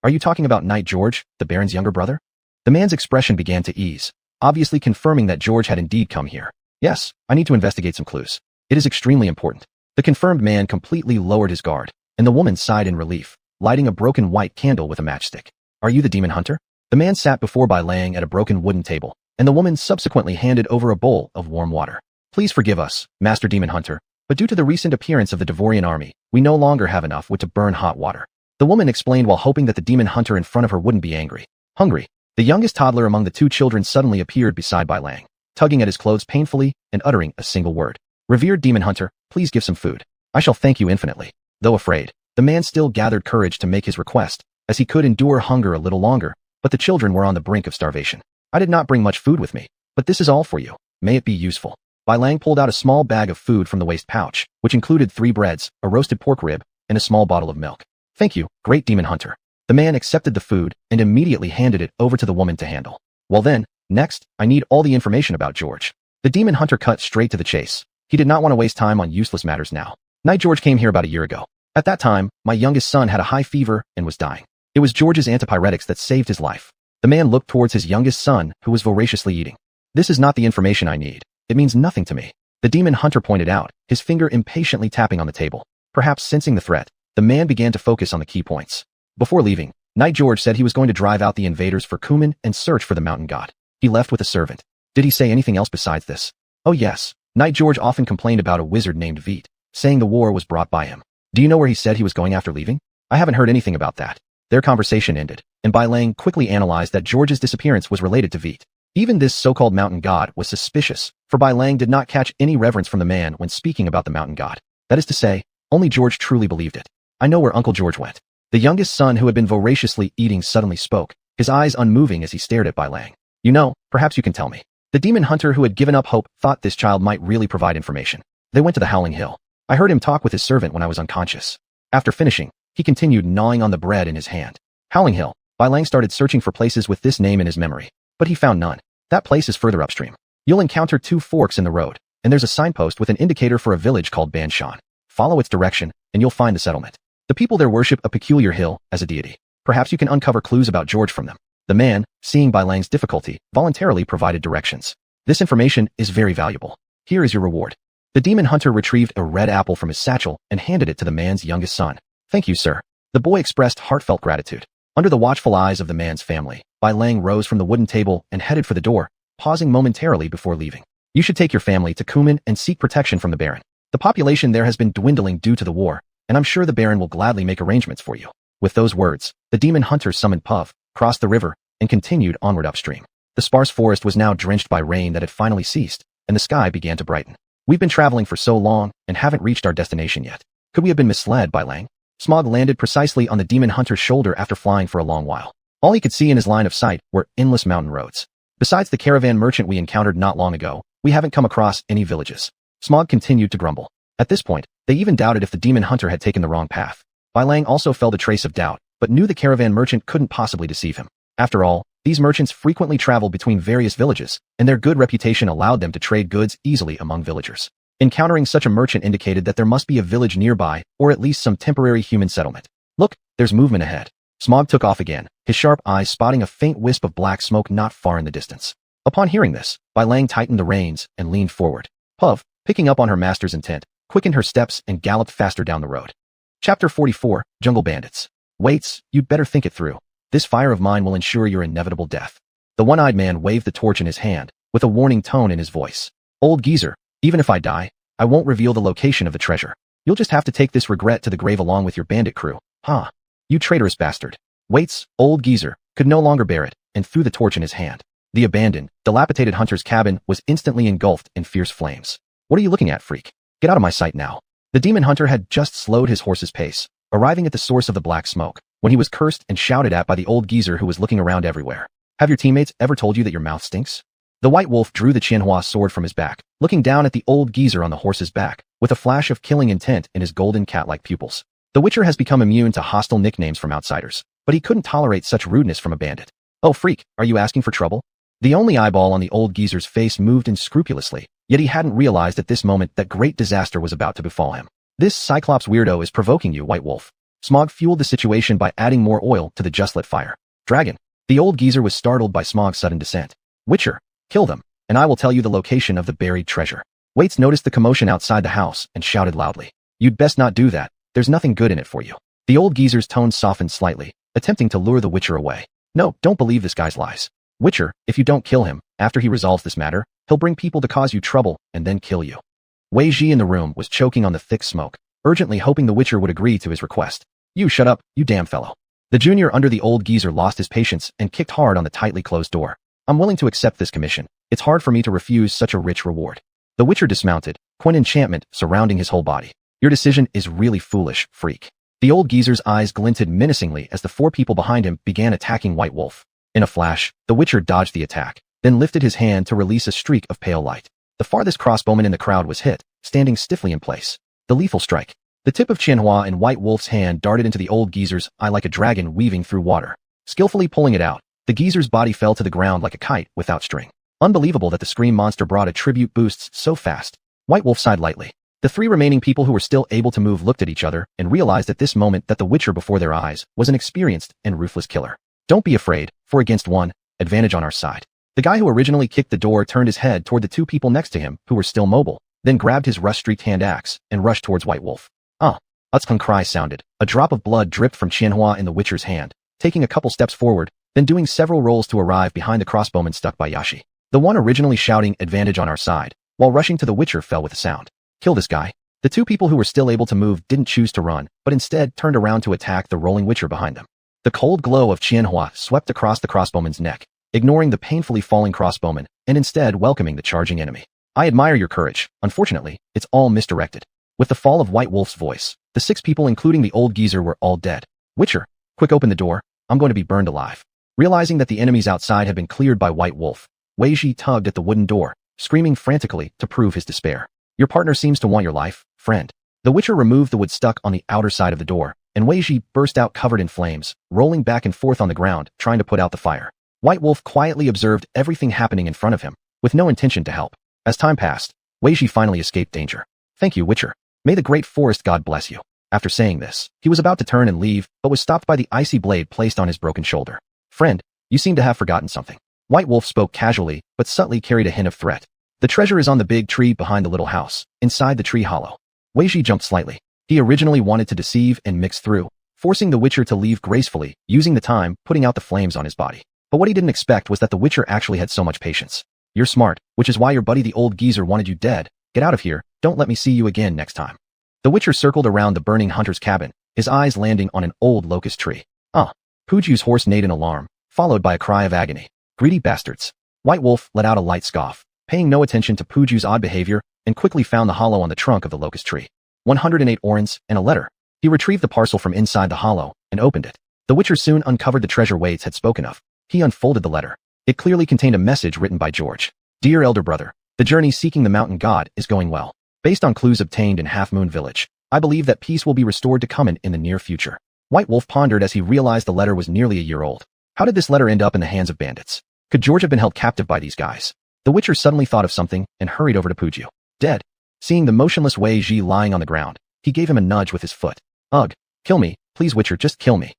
"Are you talking about Knight George, the Baron's younger brother?" The man's expression began to ease, obviously confirming that George had indeed come here. "Yes, I need to investigate some clues. It is extremely important." The confirmed man completely lowered his guard, and the woman sighed in relief, lighting a broken white candle with a matchstick. "Are you the demon hunter?" The man sat before Bai Lang at a broken wooden table, and the woman subsequently handed over a bowl of warm water. "Please forgive us, Master Demon Hunter, but due to the recent appearance of the Devorian army, we no longer have enough wood to burn hot water." The woman explained while hoping that the demon hunter in front of her wouldn't be angry. Hungry. The youngest toddler among the two children suddenly appeared beside Bai Lang, tugging at his clothes painfully and uttering a single word. "Revered demon hunter, please give some food. I shall thank you infinitely." Though afraid, the man still gathered courage to make his request, as he could endure hunger a little longer, but the children were on the brink of starvation. "I did not bring much food with me, but this is all for you. May it be useful." Bai Lang pulled out a small bag of food from the waist pouch, which included 3 breads, a roasted pork rib, and a small bottle of milk. "Thank you, great demon hunter." The man accepted the food and immediately handed it over to the woman to handle. "Well then, next, I need all the information about George." The demon hunter cut straight to the chase. He did not want to waste time on useless matters now. "Knight George came here about a year ago. At that time, my youngest son had a high fever and was dying. It was George's antipyretics that saved his life." The man looked towards his youngest son, who was voraciously eating. "This is not the information I need. It means nothing to me." The demon hunter pointed out, his finger impatiently tapping on the table. Perhaps sensing the threat, the man began to focus on the key points. Before leaving, Knight George said he was going to drive out the invaders for Kuman and search for the mountain god. He left with a servant. Did he say anything else besides this? Oh yes, Knight George often complained about a wizard named Veet, saying the war was brought by him. Do you know where he said he was going after leaving? I haven't heard anything about that. Their conversation ended, and Bai Lang quickly analyzed that George's disappearance was related to Veet. Even this so-called mountain god was suspicious, for Bai Lang did not catch any reverence from the man when speaking about the mountain god. That is to say, only George truly believed it. "I know where Uncle George went." The youngest son, who had been voraciously eating, suddenly spoke, his eyes unmoving as he stared at Bai Lang. "You know, perhaps you can tell me." The demon hunter, who had given up hope, thought this child might really provide information. They went to the Howling Hill. I heard him talk with his servant when I was unconscious. After finishing, he continued gnawing on the bread in his hand. Howling Hill. Bai Lang started searching for places with this name in his memory, but he found none. "That place is further upstream. You'll encounter 2 forks in the road, and there's a signpost with an indicator for a village called Banshan. Follow its direction, and you'll find the settlement. The people there worship a peculiar hill as a deity. Perhaps you can uncover clues about George from them." The man, seeing Bai Lang's difficulty, voluntarily provided directions. "This information is very valuable. Here is your reward." The demon hunter retrieved a red apple from his satchel and handed it to the man's youngest son. "Thank you, sir." The boy expressed heartfelt gratitude. Under the watchful eyes of the man's family, Bai Lang rose from the wooden table and headed for the door, pausing momentarily before leaving. "You should take your family to Kuman and seek protection from the Baron. The population there has been dwindling due to the war, and I'm sure the Baron will gladly make arrangements for you." With those words, the demon hunter summoned Puff, crossed the river, and continued onward upstream. The sparse forest was now drenched by rain that had finally ceased, and the sky began to brighten. "We've been traveling for so long and haven't reached our destination yet. Could we have been misled, Bai Lang?" Smog landed precisely on the demon hunter's shoulder after flying for a long while. All he could see in his line of sight were endless mountain roads. "Besides the caravan merchant we encountered not long ago, we haven't come across any villages." Smog continued to grumble. At this point, they even doubted if the demon hunter had taken the wrong path. Bai Lang also felt a trace of doubt, but knew the caravan merchant couldn't possibly deceive him. After all, these merchants frequently traveled between various villages, and their good reputation allowed them to trade goods easily among villagers. Encountering such a merchant indicated that there must be a village nearby, or at least some temporary human settlement. "Look, there's movement ahead." Smog took off again, his sharp eyes spotting a faint wisp of black smoke not far in the distance. Upon hearing this, Bai Lang tightened the reins and leaned forward. Puff, picking up on her master's intent, quickened her steps and galloped faster down the road. Chapter 44, Jungle Bandits. "Waits, you'd better think it through. This fire of mine will ensure your inevitable death." The one-eyed man waved the torch in his hand, with a warning tone in his voice. Old geezer, even if I die, I won't reveal the location of the treasure. You'll just have to take this regret to the grave along with your bandit crew. Huh? You traitorous bastard. Waits, old geezer, could no longer bear it, and threw the torch in his hand. The abandoned, dilapidated hunter's cabin was instantly engulfed in fierce flames. What are you looking at, freak? Get out of my sight now. The demon hunter had just slowed his horse's pace, arriving at the source of the black smoke, when he was cursed and shouted at by the old geezer who was looking around everywhere. Have your teammates ever told you that your mouth stinks? The white wolf drew the Qianhua sword from his back, looking down at the old geezer on the horse's back, with a flash of killing intent in his golden cat-like pupils. The Witcher has become immune to hostile nicknames from outsiders, but he couldn't tolerate such rudeness from a bandit. Oh freak, are you asking for trouble? The only eyeball on the old geezer's face moved unscrupulously, yet he hadn't realized at this moment that great disaster was about to befall him. This Cyclops weirdo is provoking you, White Wolf. Smog fueled the situation by adding more oil to the just-lit fire. Dragon. The old geezer was startled by Smog's sudden descent. Witcher, kill them, and I will tell you the location of the buried treasure. Waits noticed the commotion outside the house and shouted loudly. You'd best not do that, there's nothing good in it for you. The old geezer's tone softened slightly, attempting to lure the Witcher away. No, don't believe this guy's lies. Witcher, if you don't kill him, after he resolves this matter, he'll bring people to cause you trouble and then kill you. Wei Ji in the room was choking on the thick smoke, urgently hoping the Witcher would agree to his request. You shut up, you damn fellow. The junior under the old geezer lost his patience and kicked hard on the tightly closed door. I'm willing to accept this commission. It's hard for me to refuse such a rich reward. The Witcher dismounted, quite enchantment surrounding his whole body. Your decision is really foolish, freak. The old geezer's eyes glinted menacingly as the four people behind him began attacking White Wolf. In a flash, the Witcher dodged the attack, then lifted his hand to release a streak of pale light. The farthest crossbowman in the crowd was hit, standing stiffly in place. The lethal strike. The tip of Qianhua in White Wolf's hand darted into the old geezer's eye like a dragon weaving through water. Skillfully pulling it out, the geezer's body fell to the ground like a kite without string. Unbelievable that the scream monster brought a tribute boost so fast. White Wolf sighed lightly. The three remaining people who were still able to move looked at each other and realized at this moment that the Witcher before their eyes was an experienced and ruthless killer. Don't be afraid, 4 against 1, advantage on our side. The guy who originally kicked the door turned his head toward the two people next to him who were still mobile, then grabbed his rust-streaked hand axe and rushed towards White Wolf. Utsklung cry sounded. A drop of blood dripped from Qianhua in the Witcher's hand, taking a couple steps forward, then doing several rolls to arrive behind the crossbowman stuck by Yashi. The one originally shouting advantage on our side, while rushing to the Witcher fell with a sound. Kill this guy. The two people who were still able to move didn't choose to run, but instead turned around to attack the rolling Witcher behind them. The cold glow of Qianhua swept across the crossbowman's neck, ignoring the painfully falling crossbowman, and instead welcoming the charging enemy. I admire your courage. Unfortunately, it's all misdirected. With the fall of White Wolf's voice, the 6 people including the old geezer were all dead. Witcher, quick open the door, I'm going to be burned alive. Realizing that the enemies outside had been cleared by White Wolf, Wei Ji tugged at the wooden door, screaming frantically to prove his despair. Your partner seems to want your life, friend. The Witcher removed the wood stuck on the outer side of the door, and Wei Ji burst out covered in flames, rolling back and forth on the ground, trying to put out the fire. White Wolf quietly observed everything happening in front of him, with no intention to help. As time passed, Wei Ji finally escaped danger. Thank you, Witcher. May the great forest god bless you. After saying this, he was about to turn and leave, but was stopped by the icy blade placed on his broken shoulder. Friend, you seem to have forgotten something. White Wolf spoke casually, but subtly carried a hint of threat. The treasure is on the big tree behind the little house, inside the tree hollow. Wei Ji jumped slightly. He originally wanted to deceive and mix through, forcing the Witcher to leave gracefully, using the time, putting out the flames on his body. But what he didn't expect was that the Witcher actually had so much patience. You're smart, which is why your buddy the old geezer wanted you dead. Get out of here, don't let me see you again next time. The Witcher circled around the burning hunter's cabin, his eyes landing on an old locust tree. Puju's horse neighed in alarm, followed by a cry of agony. Greedy bastards. White Wolf let out a light scoff, paying no attention to Puju's odd behavior, and quickly found the hollow on the trunk of the locust tree. 108 orens and a letter. He retrieved the parcel from inside the hollow and opened it. The Witcher soon uncovered the treasure Waits had spoken of. He unfolded the letter. It clearly contained a message written by George. Dear elder brother, the journey seeking the mountain god is going well. Based on clues obtained in Half Moon Village, I believe that peace will be restored to Cummin in the near future. White Wolf pondered as he realized the letter was nearly a year old. How did this letter end up in the hands of bandits? Could George have been held captive by these guys? The Witcher suddenly thought of something and hurried over to Puju. Dead. Seeing the motionless Wei Ji lying on the ground, he gave him a nudge with his foot. Ugh, kill me, please Witcher, just kill me.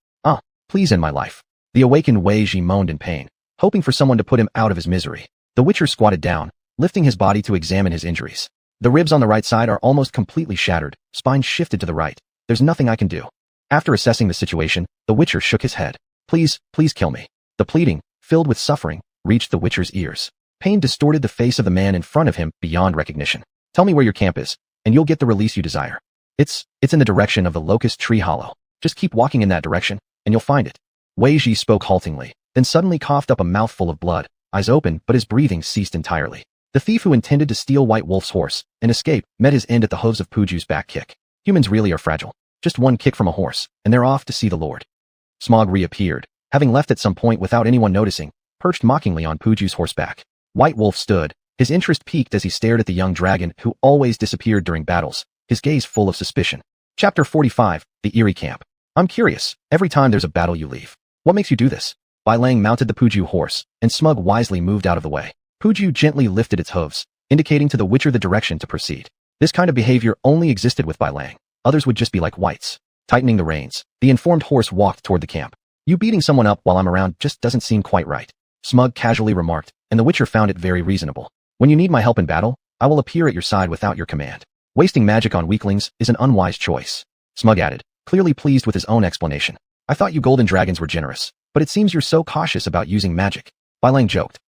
Please end my life. The awakened Wei Ji moaned in pain, hoping for someone to put him out of his misery. The Witcher squatted down, lifting his body to examine his injuries. The ribs on the right side are almost completely shattered, spine shifted to the right. There's nothing I can do. After assessing the situation, the Witcher shook his head. Please, please kill me. The pleading, filled with suffering, reached the Witcher's ears. Pain distorted the face of the man in front of him beyond recognition. Tell me where your camp is, and you'll get the release you desire. It's in the direction of the Locust Tree Hollow. Just keep walking in that direction, and you'll find it. Wei Ji spoke haltingly, then suddenly coughed up a mouthful of blood, eyes open, but his breathing ceased entirely. The thief who intended to steal White Wolf's horse and escape met his end at the hooves of Puju's back kick. Humans really are fragile. Just one kick from a horse, and they're off to see the Lord. Smog reappeared, having left at some point without anyone noticing, perched mockingly on Puju's horseback. White Wolf stood, his interest piqued as he stared at the young dragon who always disappeared during battles, his gaze full of suspicion. Chapter 45, The Eerie Camp. I'm curious, every time there's a battle you leave. What makes you do this? Bai Lang mounted the Puju horse, and Smug wisely moved out of the way. Puju gently lifted its hooves, indicating to the Witcher the direction to proceed. This kind of behavior only existed with Bai Lang. Others would just be like whites. Tightening the reins, the informed horse walked toward the camp. You beating someone up while I'm around just doesn't seem quite right. Smug casually remarked, and the Witcher found it very reasonable. When you need my help in battle, I will appear at your side without your command. Wasting magic on weaklings is an unwise choice. Smug added, clearly pleased with his own explanation. I thought you golden dragons were generous, but it seems you're so cautious about using magic. Bai Lang joked.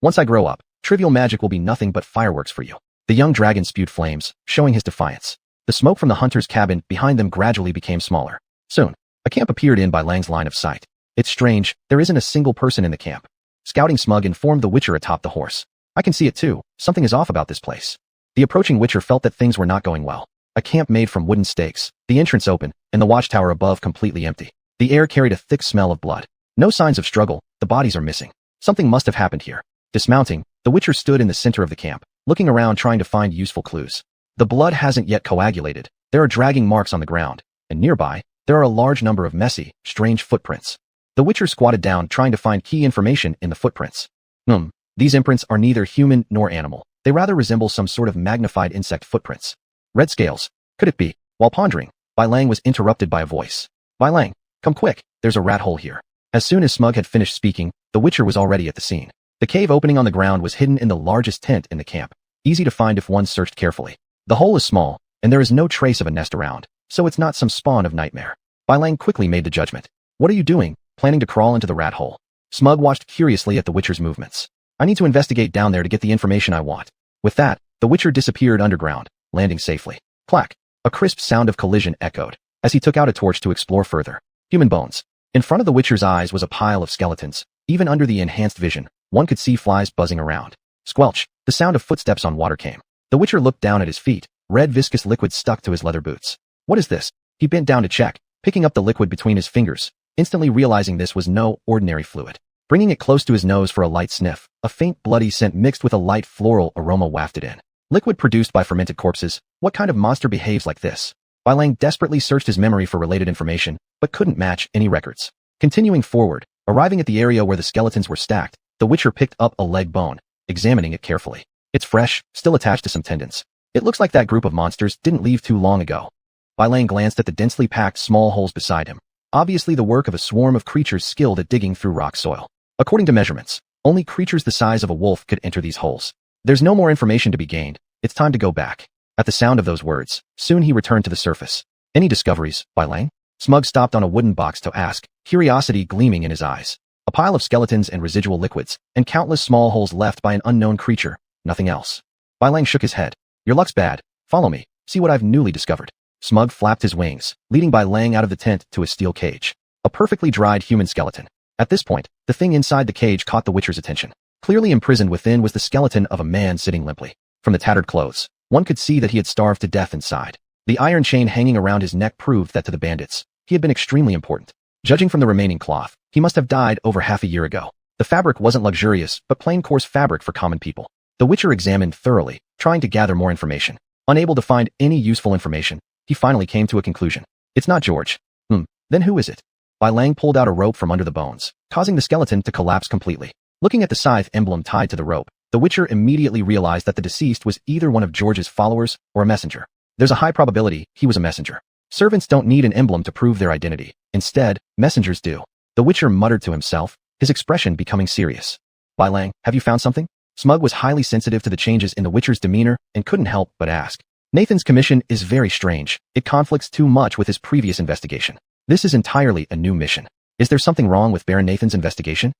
Once I grow up, trivial magic will be nothing but fireworks for you. The young dragon spewed flames, showing his defiance. The smoke from the hunter's cabin behind them gradually became smaller. Soon, a camp appeared in Bai Lang's line of sight. It's strange, there isn't a single person in the camp. Scouting Smug informed the Witcher atop the horse. I can see it too, something is off about this place. The approaching Witcher felt that things were not going well. A camp made from wooden stakes, the entrance open, and the watchtower above completely empty. The air carried a thick smell of blood. No signs of struggle, the bodies are missing. Something must have happened here. Dismounting, the Witcher stood in the center of the camp, looking around trying to find useful clues. The blood hasn't yet coagulated, there are dragging marks on the ground, and nearby, there are a large number of messy, strange footprints. The Witcher squatted down trying to find key information in the footprints. These imprints are neither human nor animal. They rather resemble some sort of magnified insect footprints. Red scales. Could it be? While pondering, Bai Lang was interrupted by a voice. Bai Lang, come quick, there's a rat hole here. As soon as Smug had finished speaking, the Witcher was already at the scene. The cave opening on the ground was hidden in the largest tent in the camp, easy to find if one searched carefully. The hole is small, and there is no trace of a nest around, so it's not some spawn of nightmare. Bai Lang quickly made the judgment. What are you doing, planning to crawl into the rat hole? Smug watched curiously at the Witcher's movements. I need to investigate down there to get the information I want. With that, the Witcher disappeared underground, landing safely. Clack! A crisp sound of collision echoed, as he took out a torch to explore further. Human bones. In front of the Witcher's eyes was a pile of skeletons. Even under the enhanced vision, one could see flies buzzing around. Squelch! The sound of footsteps on water came. The Witcher looked down at his feet. Red viscous liquid stuck to his leather boots. What is this? He bent down to check, picking up the liquid between his fingers, instantly realizing this was no ordinary fluid. Bringing it close to his nose for a light sniff, a faint bloody scent mixed with a light floral aroma wafted in. Liquid produced by fermented corpses. What kind of monster behaves like this? Bai Lang desperately searched his memory for related information, but couldn't match any records. Continuing forward, arriving at the area where the skeletons were stacked, the Witcher picked up a leg bone, examining it carefully. It's fresh, still attached to some tendons. It looks like that group of monsters didn't leave too long ago. Bai Lang glanced at the densely packed small holes beside him. Obviously the work of a swarm of creatures skilled at digging through rock soil. According to measurements, only creatures the size of a wolf could enter these holes. There's no more information to be gained. It's time to go back. At the sound of those words, soon he returned to the surface. Any discoveries, Bai Lang? Smug stopped on a wooden box to ask, curiosity gleaming in his eyes. A pile of skeletons and residual liquids, and countless small holes left by an unknown creature. Nothing else. Bai Lang shook his head. Your luck's bad. Follow me. See what I've newly discovered. Smug flapped his wings, leading Bai Lang out of the tent to a steel cage. A perfectly dried human skeleton. At this point, the thing inside the cage caught the Witcher's attention. Clearly imprisoned within was the skeleton of a man sitting limply. From the tattered clothes, one could see that he had starved to death inside. The iron chain hanging around his neck proved that to the bandits, he had been extremely important. Judging from the remaining cloth, he must have died over half a year ago. The fabric wasn't luxurious, but plain coarse fabric for common people. The Witcher examined thoroughly, trying to gather more information. Unable to find any useful information, he finally came to a conclusion. It's not George. Then who is it? Bai Lang pulled out a rope from under the bones, causing the skeleton to collapse completely. Looking at the scythe emblem tied to the rope, the Witcher immediately realized that the deceased was either one of George's followers or a messenger. There's a high probability he was a messenger. Servants don't need an emblem to prove their identity. Instead, messengers do. The Witcher muttered to himself, his expression becoming serious. Bai Lang, have you found something? Smug was highly sensitive to the changes in the Witcher's demeanor and couldn't help but ask. Nathan's commission is very strange. It conflicts too much with his previous investigation. This is entirely a new mission. Is there something wrong with Baron Nathan's investigation?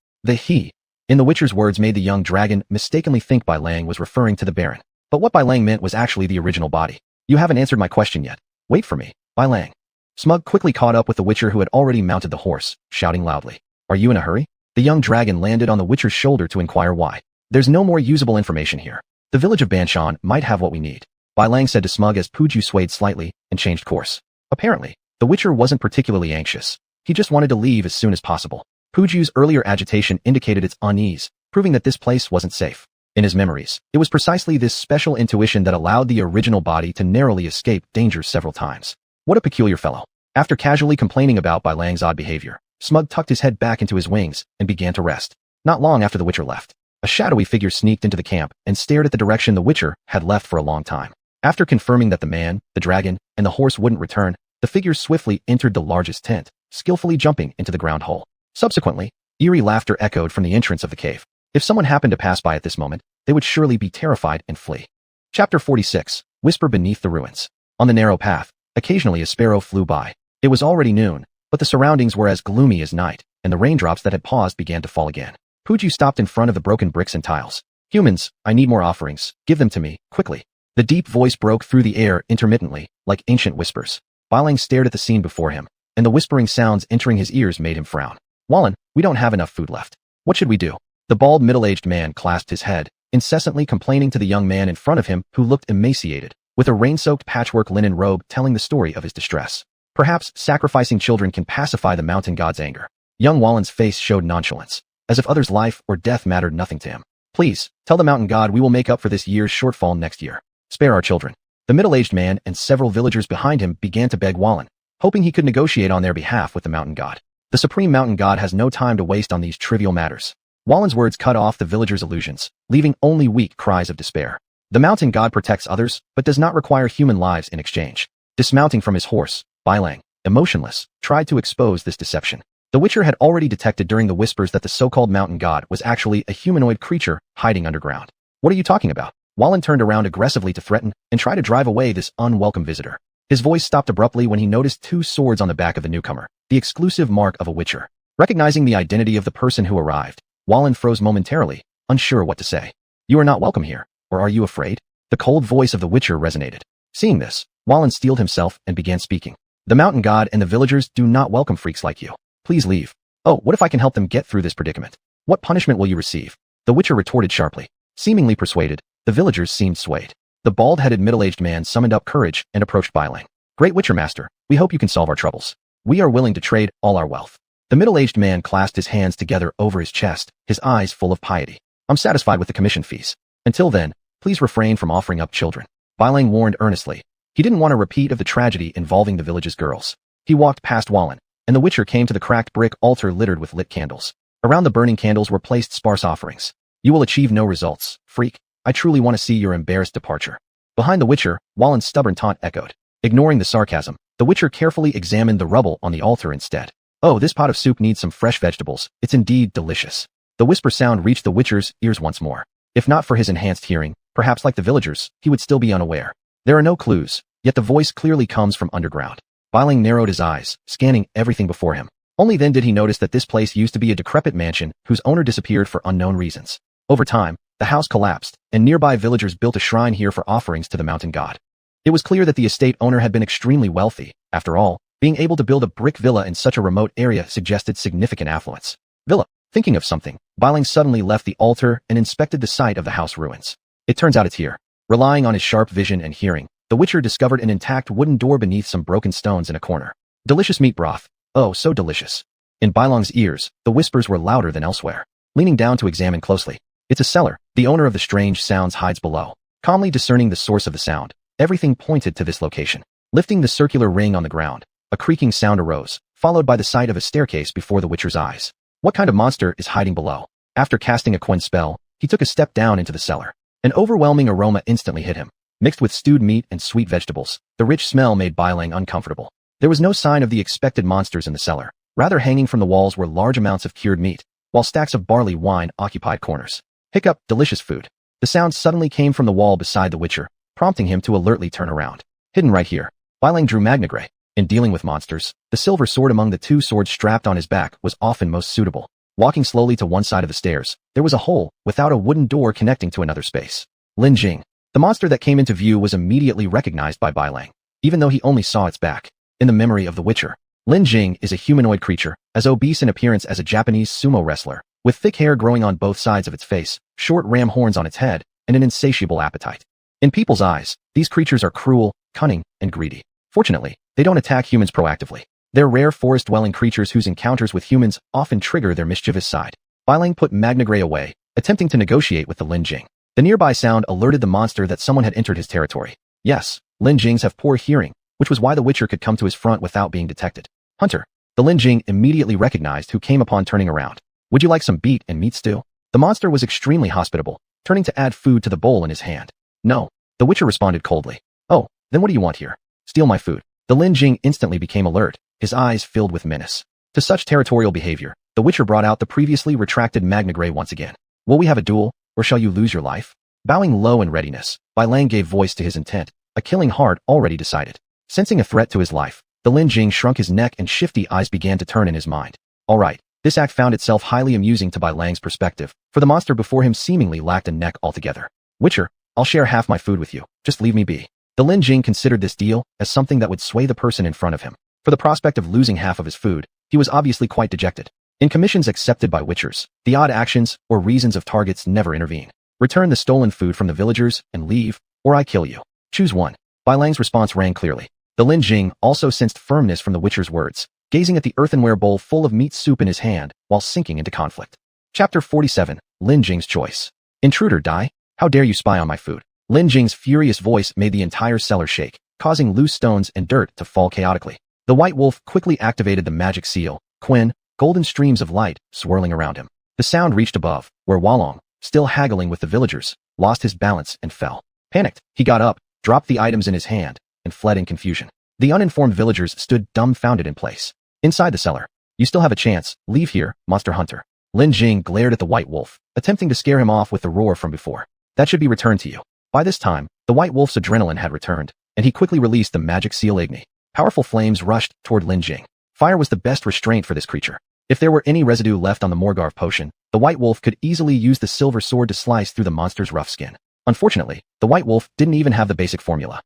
In the Witcher's words made the young dragon mistakenly think Bai Lang was referring to the Baron. But what Bai Lang meant was actually the original body. You haven't answered my question yet. Wait for me, Bai Lang. Smug quickly caught up with the Witcher who had already mounted the horse, shouting loudly. Are you in a hurry? The young dragon landed on the Witcher's shoulder to inquire why. There's no more usable information here. The village of Banshan might have what we need, Bai Lang said to Smug as Puju swayed slightly and changed course. Apparently, the Witcher wasn't particularly anxious. He just wanted to leave as soon as possible. Puju's earlier agitation indicated its unease, proving that this place wasn't safe. In his memories, it was precisely this special intuition that allowed the original body to narrowly escape dangers several times. What a peculiar fellow. After casually complaining about Bai Lang's odd behavior, Smug tucked his head back into his wings and began to rest. Not long after the Witcher left, a shadowy figure sneaked into the camp and stared at the direction the Witcher had left for a long time. After confirming that the man, the dragon, and the horse wouldn't return, the figure swiftly entered the largest tent, skillfully jumping into the ground hole. Subsequently, eerie laughter echoed from the entrance of the cave. If someone happened to pass by at this moment, they would surely be terrified and flee. Chapter 46. Whisper Beneath the Ruins. On the narrow path, occasionally a sparrow flew by. It was already noon, but the surroundings were as gloomy as night, and the raindrops that had paused began to fall again. Puju stopped in front of the broken bricks and tiles. Humans, I need more offerings. Give them to me, quickly. The deep voice broke through the air intermittently, like ancient whispers. Bai Lang stared at the scene before him, and the whispering sounds entering his ears made him frown. Wallen, we don't have enough food left. What should we do? The bald middle-aged man clasped his head, incessantly complaining to the young man in front of him who looked emaciated, with a rain-soaked patchwork linen robe telling the story of his distress. Perhaps sacrificing children can pacify the mountain god's anger. Young Wallen's face showed nonchalance, as if others' life or death mattered nothing to him. Please, tell the mountain god we will make up for this year's shortfall next year. Spare our children. The middle-aged man and several villagers behind him began to beg Wallen, hoping he could negotiate on their behalf with the mountain god. The supreme mountain god has no time to waste on these trivial matters. Wallen's words cut off the villagers' illusions, leaving only weak cries of despair. The mountain god protects others, but does not require human lives in exchange. Dismounting from his horse, Bai Lang, emotionless, tried to expose this deception. The Witcher had already detected during the whispers that the so-called mountain god was actually a humanoid creature hiding underground. What are you talking about? Wallen turned around aggressively to threaten and try to drive away this unwelcome visitor. His voice stopped abruptly when he noticed two swords on the back of the newcomer, the exclusive mark of a Witcher. Recognizing the identity of the person who arrived, Wallen froze momentarily, unsure what to say. You are not welcome here, or are you afraid? The cold voice of the Witcher resonated. Seeing this, Wallen steeled himself and began speaking. The mountain god and the villagers do not welcome freaks like you. Please leave. Oh, what if I can help them get through this predicament? What punishment will you receive? The Witcher retorted sharply. Seemingly persuaded, the villagers seemed swayed. The bald-headed middle-aged man summoned up courage and approached Bai Lang. Great Witcher Master, we hope you can solve our troubles. We are willing to trade all our wealth. The middle-aged man clasped his hands together over his chest, his eyes full of piety. I'm satisfied with the commission fees. Until then, please refrain from offering up children. Bai Lang warned earnestly. He didn't want a repeat of the tragedy involving the village's girls. He walked past Wallen, and the Witcher came to the cracked brick altar littered with lit candles. Around the burning candles were placed sparse offerings. You will achieve no results, freak. I truly want to see your embarrassed departure. Behind the Witcher, Wallen's stubborn taunt echoed. Ignoring the sarcasm, the Witcher carefully examined the rubble on the altar instead. Oh, this pot of soup needs some fresh vegetables. It's indeed delicious. The whisper sound reached the Witcher's ears once more. If not for his enhanced hearing, perhaps like the villagers, he would still be unaware. There are no clues, yet the voice clearly comes from underground. Bai Lang narrowed his eyes, scanning everything before him. Only then did he notice that this place used to be a decrepit mansion whose owner disappeared for unknown reasons. Over time, the house collapsed, and nearby villagers built a shrine here for offerings to the mountain god. It was clear that the estate owner had been extremely wealthy. After all, being able to build a brick villa in such a remote area suggested significant affluence. Villa. Thinking of something, Bai Lang suddenly left the altar and inspected the site of the house ruins. It turns out it's here. Relying on his sharp vision and hearing, the Witcher discovered an intact wooden door beneath some broken stones in a corner. Delicious meat broth. Oh, so delicious. In Bai Lang's ears, the whispers were louder than elsewhere. Leaning down to examine closely. It's a cellar. The owner of the strange sounds hides below. Calmly discerning the source of the sound, everything pointed to this location. Lifting the circular ring on the ground, a creaking sound arose, followed by the sight of a staircase before the Witcher's eyes. What kind of monster is hiding below? After casting a Quen spell, he took a step down into the cellar. An overwhelming aroma instantly hit him. Mixed with stewed meat and sweet vegetables, the rich smell made Bai Lang uncomfortable. There was no sign of the expected monsters in the cellar. Rather, hanging from the walls were large amounts of cured meat, while stacks of barley wine occupied corners. Hiccup, delicious food. The sound suddenly came from the wall beside the Witcher, prompting him to alertly turn around. Hidden right here. Bai Lang drew Magnagrey. In dealing with monsters, the silver sword among the two swords strapped on his back was often most suitable. Walking slowly to one side of the stairs, there was a hole without a wooden door connecting to another space. Lin Jing. The monster that came into view was immediately recognized by Bai Lang, even though he only saw its back. In the memory of the Witcher, Lin Jing is a humanoid creature, as obese in appearance as a Japanese sumo wrestler, with thick hair growing on both sides of its face, short ram horns on its head, and an insatiable appetite. In people's eyes, these creatures are cruel, cunning, and greedy. Fortunately, they don't attack humans proactively. They're rare forest-dwelling creatures whose encounters with humans often trigger their mischievous side. Bai Lang put Magna Gray away, attempting to negotiate with the Lin Jing. The nearby sound alerted the monster that someone had entered his territory. Yes, Lin Jings have poor hearing, which was why the Witcher could come to his front without being detected. Hunter. The Lin Jing immediately recognized who came upon turning around. Would you like some beet and meat stew? The monster was extremely hospitable, turning to add food to the bowl in his hand. No. The Witcher responded coldly. Oh, then what do you want here? Steal my food. The Lin Jing instantly became alert, his eyes filled with menace. To such territorial behavior, the Witcher brought out the previously retracted Magna Gray once again. Will we have a duel, or shall you lose your life? Bowing low in readiness, Bai Lang gave voice to his intent, a killing heart already decided. Sensing a threat to his life, the Lin Jing shrunk his neck and shifty eyes began to turn in his mind. Alright, this act found itself highly amusing to Bai Lang's perspective, for the monster before him seemingly lacked a neck altogether. Witcher, I'll share half my food with you, just leave me be. The Lin Jing considered this deal as something that would sway the person in front of him. For the prospect of losing half of his food, he was obviously quite dejected. In commissions accepted by Witchers, the odd actions or reasons of targets never intervene. Return the stolen food from the villagers and leave, or I kill you. Choose one. Bai Lang's response rang clearly. The Lin Jing also sensed firmness from the Witcher's words, gazing at the earthenware bowl full of meat soup in his hand while sinking into conflict. Chapter 47, Lin Jing's Choice. Intruder, die? How dare you spy on my food? Lin Jing's furious voice made the entire cellar shake, causing loose stones and dirt to fall chaotically. The White Wolf quickly activated the magic seal, Quen, golden streams of light swirling around him. The sound reached above, where Walong, still haggling with the villagers, lost his balance and fell. Panicked, he got up, dropped the items in his hand, and fled in confusion. The uninformed villagers stood dumbfounded in place. Inside the cellar, you still have a chance, leave here, monster hunter. Lin Jing glared at the White Wolf, attempting to scare him off with the roar from before. That should be returned to you. By this time, the White Wolf's adrenaline had returned, and he quickly released the magic seal Igni. Powerful flames rushed toward Lin Jing. Fire was the best restraint for this creature. If there were any residue left on the Morgarv potion, the White Wolf could easily use the silver sword to slice through the monster's rough skin. Unfortunately, the White Wolf didn't even have the basic formula.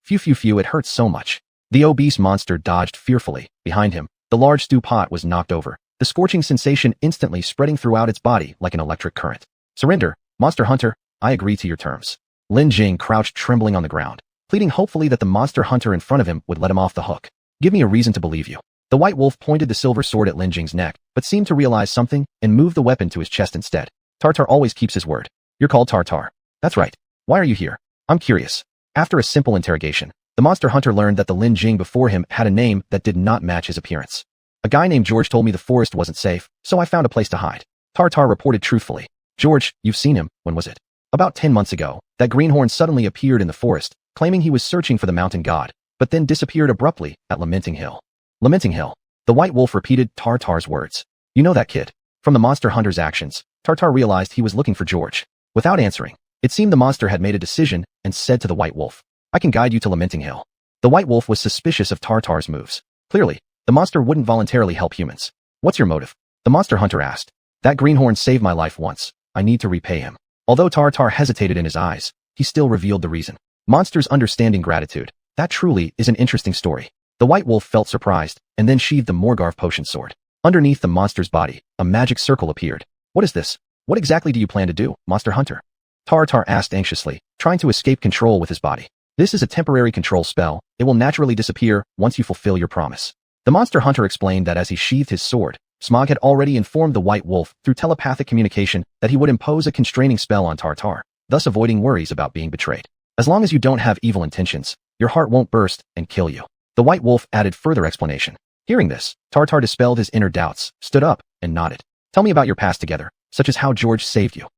Phew, it hurts so much. The obese monster dodged fearfully. Behind him, the large stew pot was knocked over, the scorching sensation instantly spreading throughout its body like an electric current. Surrender, monster hunter, I agree to your terms. Lin Jing crouched trembling on the ground, pleading hopefully that the monster hunter in front of him would let him off the hook. Give me a reason to believe you. The White Wolf pointed the silver sword at Lin Jing's neck, but seemed to realize something and moved the weapon to his chest instead. Tartar always keeps his word. You're called Tartar. That's right. Why are you here? I'm curious. After a simple interrogation, the monster hunter learned that the Lin Jing before him had a name that did not match his appearance. A guy named George told me the forest wasn't safe, so I found a place to hide. Tartar reported truthfully. George, you've seen him, when was it? About 10 months ago, that greenhorn suddenly appeared in the forest, claiming he was searching for the mountain god, but then disappeared abruptly at Lamenting Hill. Lamenting Hill. The White Wolf repeated Tartar's words. You know that kid. From the monster hunter's actions, Tartar realized he was looking for George. Without answering, it seemed the monster had made a decision and said to the White Wolf, I can guide you to Lamenting Hill. The White Wolf was suspicious of Tartar's moves. Clearly, the monster wouldn't voluntarily help humans. What's your motive? The monster hunter asked. That greenhorn saved my life once. I need to repay him. Although Tartar hesitated in his eyes, he still revealed the reason. Monsters understanding gratitude. That truly is an interesting story. The White Wolf felt surprised, and then sheathed the Morgarv potion sword. Underneath the monster's body, a magic circle appeared. What is this? What exactly do you plan to do, monster hunter? Tartar asked anxiously, trying to escape control with his body. This is a temporary control spell. It will naturally disappear once you fulfill your promise. The monster hunter explained that as he sheathed his sword, Smog had already informed the White Wolf through telepathic communication that he would impose a constraining spell on Tartar, thus avoiding worries about being betrayed. As long as you don't have evil intentions, your heart won't burst and kill you. The White Wolf added further explanation. Hearing this, Tartar dispelled his inner doubts, stood up, and nodded. Tell me about your past together, such as how George saved you.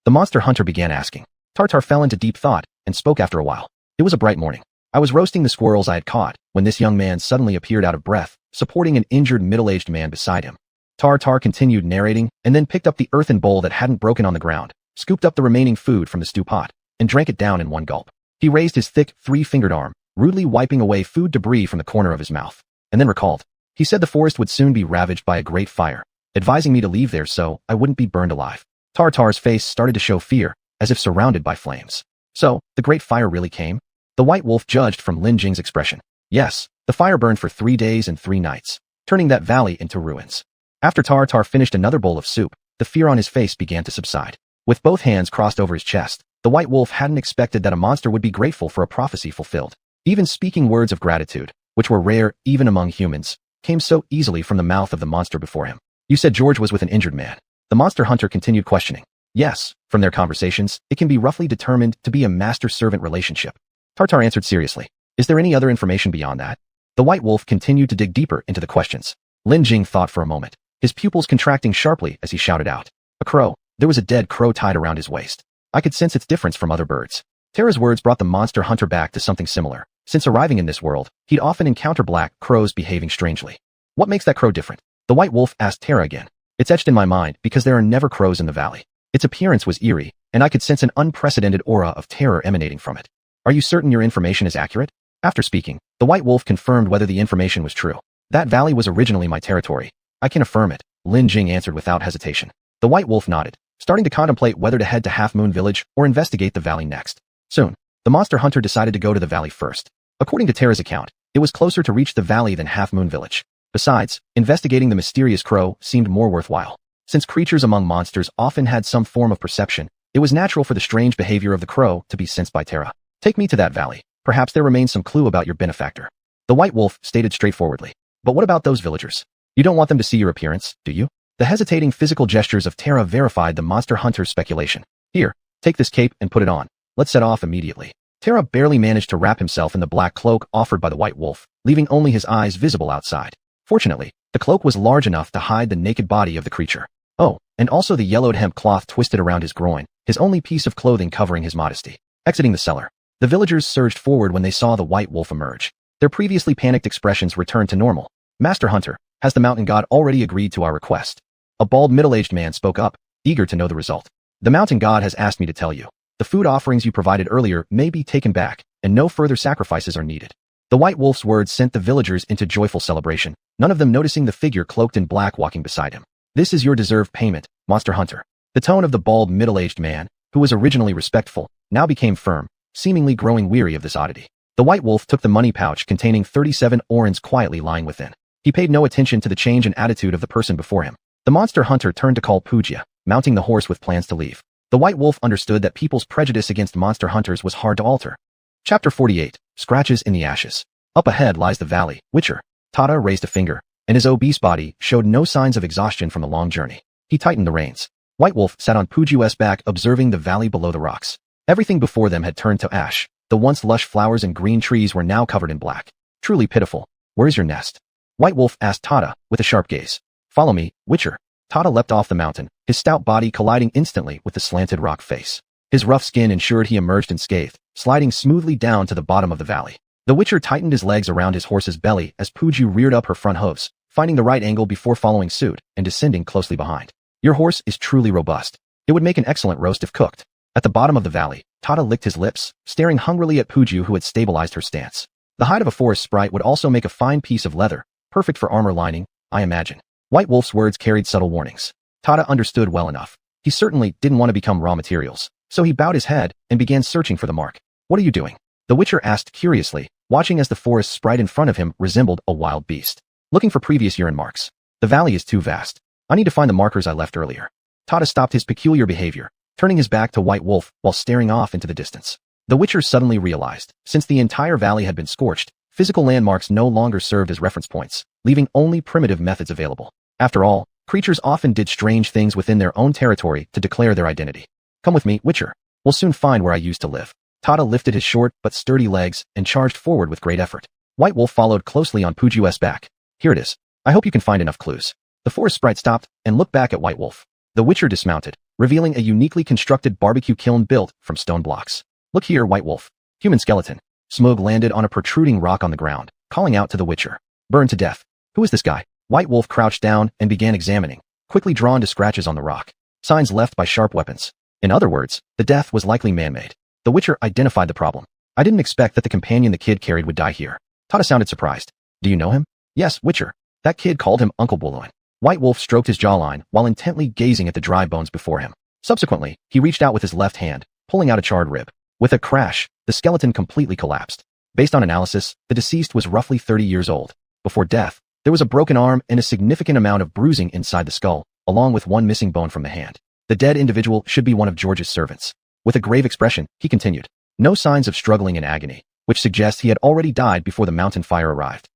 The monster hunter began asking. Tartar fell into deep thought and spoke after a while. It was a bright morning. I was roasting the squirrels I had caught when this young man suddenly appeared out of breath, supporting an injured middle-aged man beside him. Tartar continued narrating and then picked up the earthen bowl that hadn't broken on the ground, scooped up the remaining food from the stew pot, and drank it down in one gulp. He raised his thick, three-fingered arm, rudely wiping away food debris from the corner of his mouth, and then recalled. He said the forest would soon be ravaged by a great fire. advising me to leave there so I wouldn't be burned alive. Tartar's face started to show fear, as if surrounded by flames. So, the great fire really came? The White Wolf judged from Lin Jing's expression. Yes, the fire burned for 3 days and 3 nights, turning that valley into ruins. After Tartar finished another bowl of soup, the fear on his face began to subside. With both hands crossed over his chest, the White Wolf hadn't expected that a monster would be grateful for a prophecy fulfilled. Even speaking words of gratitude, which were rare even among humans, came so easily from the mouth of the monster before him. You said George was with an injured man. The monster hunter continued questioning. Yes, from their conversations, it can be roughly determined to be a master-servant relationship. Tartar answered seriously. Is there any other information beyond that? The White Wolf continued to dig deeper into the questions. Lin Jing thought for a moment, his pupils contracting sharply as he shouted out. A crow. There was a dead crow tied around his waist. I could sense its difference from other birds. Tara's words brought the monster hunter back to something similar. Since arriving in this world, he'd often encounter black crows behaving strangely. What makes that crow different? The White Wolf asked Tara again. It's etched in my mind because there are never crows in the valley. Its appearance was eerie, and I could sense an unprecedented aura of terror emanating from it. Are you certain your information is accurate? After speaking, the White Wolf confirmed whether the information was true. That valley was originally my territory. I can affirm it, Lin Jing answered without hesitation. The White Wolf nodded, starting to contemplate whether to head to Half Moon Village or investigate the valley next. Soon, the monster hunter decided to go to the valley first. According to Tara's account, it was closer to reach the valley than Half Moon Village. Besides, investigating the mysterious crow seemed more worthwhile. Since creatures among monsters often had some form of perception, it was natural for the strange behavior of the crow to be sensed by Tara. Take me to that valley. Perhaps there remains some clue about your benefactor. The White Wolf stated straightforwardly. But what about those villagers? You don't want them to see your appearance, do you? The hesitating physical gestures of Tara verified the monster hunter's speculation. Here, take this cape and put it on. Let's set off immediately. Tara barely managed to wrap himself in the black cloak offered by the White Wolf, leaving only his eyes visible outside. Fortunately, the cloak was large enough to hide the naked body of the creature. Oh, and also the yellowed hemp cloth twisted around his groin, his only piece of clothing covering his modesty. Exiting the cellar, the villagers surged forward when they saw the White Wolf emerge. Their previously panicked expressions returned to normal. Master Hunter, has the mountain god already agreed to our request? A bald middle-aged man spoke up, eager to know the result. The mountain god has asked me to tell you. The food offerings you provided earlier may be taken back, and no further sacrifices are needed. The White Wolf's words sent the villagers into joyful celebration, none of them noticing the figure cloaked in black walking beside him. This is your deserved payment, Monster Hunter. The tone of the bald middle-aged man, who was originally respectful, now became firm, seemingly growing weary of this oddity. The White Wolf took the money pouch containing 37 orens quietly lying within. He paid no attention to the change in attitude of the person before him. The Monster Hunter turned to call Pujia, mounting the horse with plans to leave. The White Wolf understood that people's prejudice against monster hunters was hard to alter. Chapter 48, Scratches in the Ashes. Up ahead lies the valley, Witcher. Tada raised a finger, and his obese body showed no signs of exhaustion from the long journey. He tightened the reins. White Wolf sat on Puju's back observing the valley below the rocks. Everything before them had turned to ash. The once lush flowers and green trees were now covered in black. Truly pitiful. Where's your nest? White Wolf asked Tada, with a sharp gaze. Follow me, Witcher. Tada leapt off the mountain, his stout body colliding instantly with the slanted rock face. His rough skin ensured he emerged unscathed, sliding smoothly down to the bottom of the valley. The Witcher tightened his legs around his horse's belly as Puju reared up her front hooves, finding the right angle before following suit and descending closely behind. Your horse is truly robust. It would make an excellent roast if cooked. At the bottom of the valley, Tada licked his lips, staring hungrily at Puju who had stabilized her stance. The hide of a forest sprite would also make a fine piece of leather, perfect for armor lining, I imagine. White Wolf's words carried subtle warnings. Tada understood well enough. He certainly didn't want to become raw materials, so he bowed his head and began searching for the mark. What are you doing? The Witcher asked curiously, watching as the forest sprite in front of him resembled a wild beast. Looking for previous urine marks. The valley is too vast. I need to find the markers I left earlier. Tada stopped his peculiar behavior, turning his back to White Wolf while staring off into the distance. The Witcher suddenly realized, since the entire valley had been scorched, physical landmarks no longer served as reference points, leaving only primitive methods available. After all, creatures often did strange things within their own territory to declare their identity. Come with me, Witcher. We'll soon find where I used to live. Tada lifted his short but sturdy legs and charged forward with great effort. White Wolf followed closely on Puju's back. Here it is. I hope you can find enough clues. The forest sprite stopped and looked back at White Wolf. The Witcher dismounted, revealing a uniquely constructed barbecue kiln built from stone blocks. Look here, White Wolf. Human skeleton. Smoke landed on a protruding rock on the ground, calling out to the Witcher. Burned to death. Who is this guy? White Wolf crouched down and began examining, quickly drawn to scratches on the rock. Signs left by sharp weapons. In other words, the death was likely man-made. The Witcher identified the problem. I didn't expect that the companion the kid carried would die here. Tada sounded surprised. Do you know him? Yes, Witcher. That kid called him Uncle Buluin. White Wolf stroked his jawline while intently gazing at the dry bones before him. Subsequently, he reached out with his left hand, pulling out a charred rib. With a crash, the skeleton completely collapsed. Based on analysis, the deceased was roughly 30 years old. Before death, there was a broken arm and a significant amount of bruising inside the skull, along with one missing bone from the hand. The dead individual should be one of George's servants. With a grave expression, he continued. No signs of struggling in agony, which suggests he had already died before the mountain fire arrived.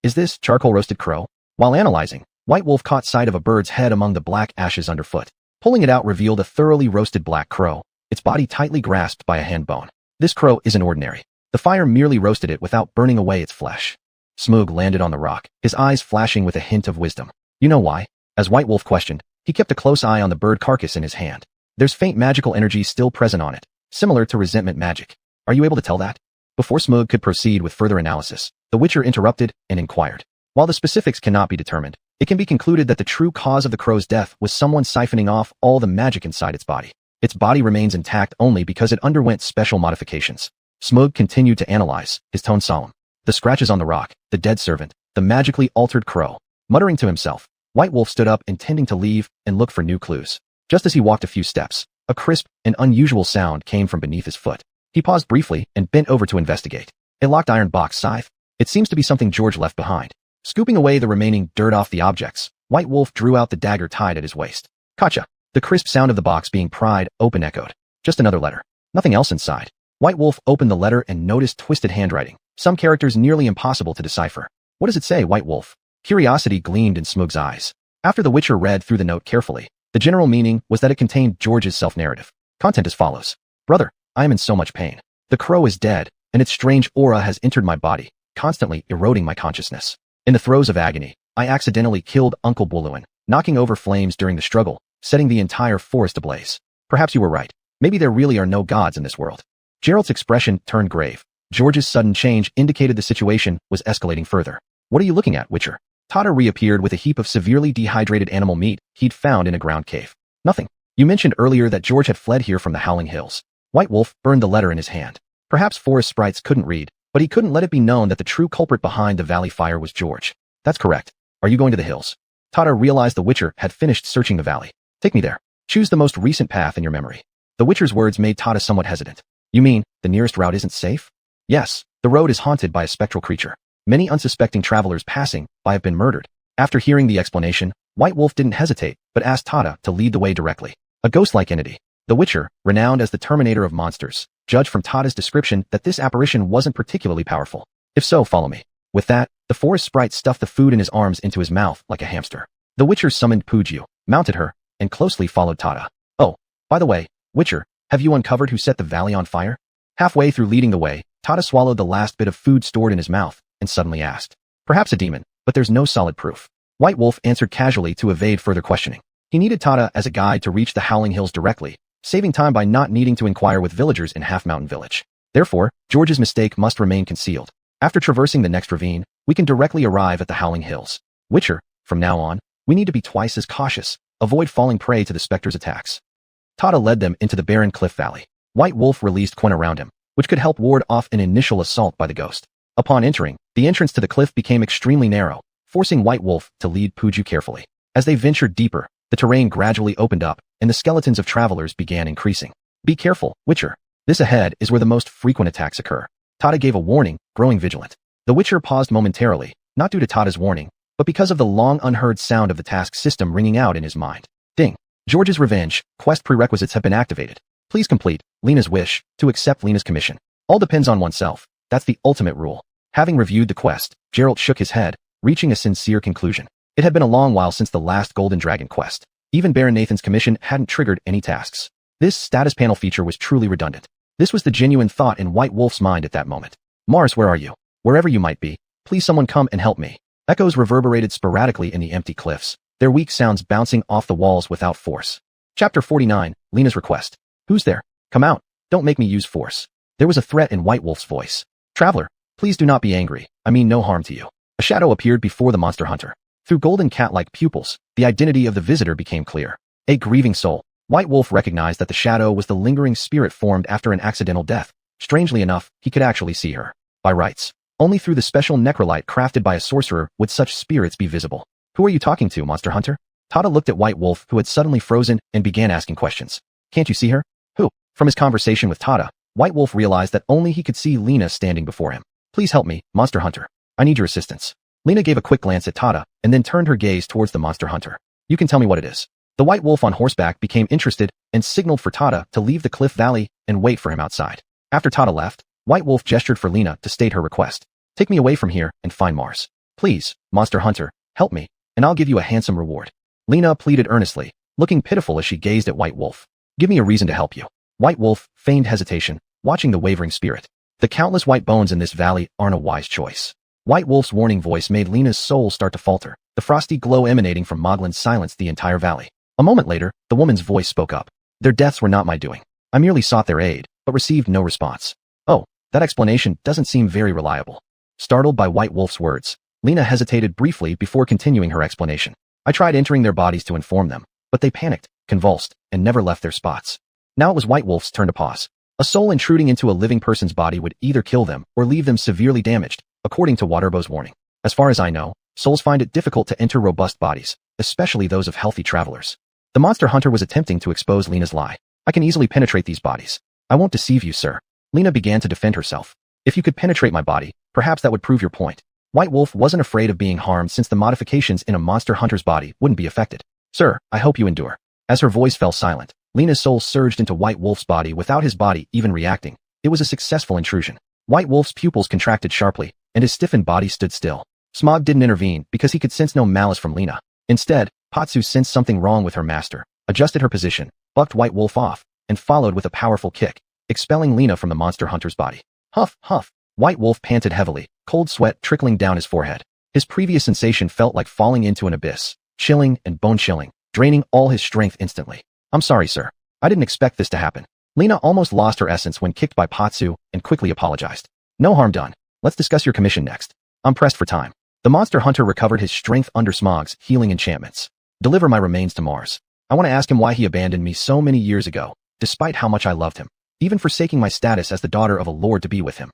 Is this charcoal roasted crow? While analyzing, White Wolf caught sight of a bird's head among the black ashes underfoot. Pulling it out revealed a thoroughly roasted black crow, its body tightly grasped by a hand bone. This crow isn't ordinary. The fire merely roasted it without burning away its flesh. Smoog landed on the rock, his eyes flashing with a hint of wisdom. You know why? As White Wolf questioned, he kept a close eye on the bird carcass in his hand. There's faint magical energy still present on it, similar to resentment magic. Are you able to tell that? Before Smoog could proceed with further analysis, the Witcher interrupted and inquired. While the specifics cannot be determined, it can be concluded that the true cause of the crow's death was someone siphoning off all the magic inside its body. Its body remains intact only because it underwent special modifications. Smoog continued to analyze, his tone solemn. The scratches on the rock, the dead servant, the magically altered crow. Muttering to himself, White Wolf stood up intending to leave and look for new clues. Just as he walked a few steps, a crisp and unusual sound came from beneath his foot. He paused briefly and bent over to investigate. A locked iron box scythe. It seems to be something George left behind. Scooping away the remaining dirt off the objects, White Wolf drew out the dagger tied at his waist. Gotcha. The crisp sound of the box being pried open echoed. Just another letter. Nothing else inside. White Wolf opened the letter and noticed twisted handwriting. Some characters nearly impossible to decipher. What does it say, White Wolf? Curiosity gleamed in Smoog's eyes. After the Witcher read through the note carefully, the general meaning was that it contained George's self-narrative. Content as follows. Brother, I am in so much pain. The crow is dead, and its strange aura has entered my body, constantly eroding my consciousness. In the throes of agony, I accidentally killed Uncle Buluin, knocking over flames during the struggle, setting the entire forest ablaze. Perhaps you were right. Maybe there really are no gods in this world. Geralt's expression turned grave. George's sudden change indicated the situation was escalating further. What are you looking at, Witcher? Tata reappeared with a heap of severely dehydrated animal meat he'd found in a ground cave. Nothing. You mentioned earlier that George had fled here from the Howling Hills. White Wolf burned the letter in his hand. Perhaps forest sprites couldn't read, but he couldn't let it be known that the true culprit behind the valley fire was George. That's correct. Are you going to the hills? Tata realized the Witcher had finished searching the valley. Take me there. Choose the most recent path in your memory. The Witcher's words made Tata somewhat hesitant. You mean, the nearest route isn't safe? Yes, the road is haunted by a spectral creature. Many unsuspecting travelers passing by have been murdered. After hearing the explanation, White Wolf didn't hesitate, but asked Tata to lead the way directly. A ghost-like entity. The Witcher, renowned as the terminator of monsters, judged from Tata's description that this apparition wasn't particularly powerful. If so, follow me. With that, the forest sprite stuffed the food in his arms into his mouth like a hamster. The Witcher summoned Puju, mounted her, and closely followed Tata. Oh, by the way, Witcher, have you uncovered who set the valley on fire? Halfway through leading the way, Tata swallowed the last bit of food stored in his mouth, and suddenly asked. Perhaps a demon, but there's no solid proof. White Wolf answered casually to evade further questioning. He needed Tata as a guide to reach the Howling Hills directly, saving time by not needing to inquire with villagers in Half Mountain Village. Therefore, George's mistake must remain concealed. After traversing the next ravine, we can directly arrive at the Howling Hills. Witcher, from now on, we need to be twice as cautious, avoid falling prey to the specter's attacks. Tata led them into the barren cliff valley. White Wolf released Quen around him, which could help ward off an initial assault by the ghost. Upon entering, the entrance to the cliff became extremely narrow, forcing White Wolf to lead Puju carefully. As they ventured deeper, the terrain gradually opened up, and the skeletons of travelers began increasing. Be careful, Witcher. This ahead is where the most frequent attacks occur. Tata gave a warning, growing vigilant. The Witcher paused momentarily, not due to Tata's warning, but because of the long unheard sound of the task system ringing out in his mind. Ding. George's revenge, quest prerequisites have been activated. Please complete Lena's wish to accept Lena's commission. All depends on oneself. That's the ultimate rule. Having reviewed the quest, Geralt shook his head, reaching a sincere conclusion. It had been a long while since the last Golden Dragon quest. Even Baron Nathan's commission hadn't triggered any tasks. This status panel feature was truly redundant. This was the genuine thought in White Wolf's mind at that moment. Mars, where are you? Wherever you might be, please someone come and help me. Echoes reverberated sporadically in the empty cliffs, their weak sounds bouncing off the walls without force. Chapter 49, Lena's request. Who's there? Come out. Don't make me use force. There was a threat in White Wolf's voice. Traveler, please do not be angry. I mean no harm to you. A shadow appeared before the monster hunter. Through golden cat-like pupils, the identity of the visitor became clear. A grieving soul. White Wolf recognized that the shadow was the lingering spirit formed after an accidental death. Strangely enough, he could actually see her. By rights, only through the special necrolite crafted by a sorcerer would such spirits be visible. Who are you talking to, Monster Hunter? Tada looked at White Wolf, who had suddenly frozen, and began asking questions. Can't you see her? Who? From his conversation with Tada, White Wolf realized that only he could see Lena standing before him. Please help me, Monster Hunter. I need your assistance. Lena gave a quick glance at Tada, and then turned her gaze towards the Monster Hunter. You can tell me what it is. The White Wolf on horseback became interested and signaled for Tada to leave the cliff valley and wait for him outside. After Tada left, White Wolf gestured for Lena to state her request. Take me away from here and find Mars. Please, Monster Hunter, help me, and I'll give you a handsome reward. Lena pleaded earnestly, looking pitiful as she gazed at White Wolf. Give me a reason to help you. White Wolf feigned hesitation, watching the wavering spirit. The countless white bones in this valley aren't a wise choice. White Wolf's warning voice made Lena's soul start to falter. The frosty glow emanating from Moglen silenced the entire valley. A moment later, the woman's voice spoke up. Their deaths were not my doing. I merely sought their aid, but received no response. Oh, that explanation doesn't seem very reliable. Startled by White Wolf's words, Lena hesitated briefly before continuing her explanation. I tried entering their bodies to inform them, but they panicked, convulsed, and never left their spots. Now it was White Wolf's turn to pause. A soul intruding into a living person's body would either kill them or leave them severely damaged, according to Waterbo's warning. As far as I know, souls find it difficult to enter robust bodies, especially those of healthy travelers. The Monster Hunter was attempting to expose Lena's lie. I can easily penetrate these bodies. I won't deceive you, sir. Lena began to defend herself. If you could penetrate my body, perhaps that would prove your point. White Wolf wasn't afraid of being harmed since the modifications in a Monster Hunter's body wouldn't be affected. Sir, I hope you endure. As her voice fell silent, Lena's soul surged into White Wolf's body without his body even reacting. It was a successful intrusion. White Wolf's pupils contracted sharply, and his stiffened body stood still. Smog didn't intervene because he could sense no malice from Lena. Instead, Patsu sensed something wrong with her master, adjusted her position, bucked White Wolf off, and followed with a powerful kick, expelling Lena from the Monster Hunter's body. Huff, huff. White Wolf panted heavily, cold sweat trickling down his forehead. His previous sensation felt like falling into an abyss, chilling and bone-chilling, draining all his strength instantly. I'm sorry, sir. I didn't expect this to happen. Lena almost lost her essence when kicked by Patsu and quickly apologized. No harm done. Let's discuss your commission next. I'm pressed for time. The Monster Hunter recovered his strength under Smog's healing enchantments. Deliver my remains to Mars. I want to ask him why he abandoned me so many years ago, despite how much I loved him, even forsaking my status as the daughter of a lord to be with him.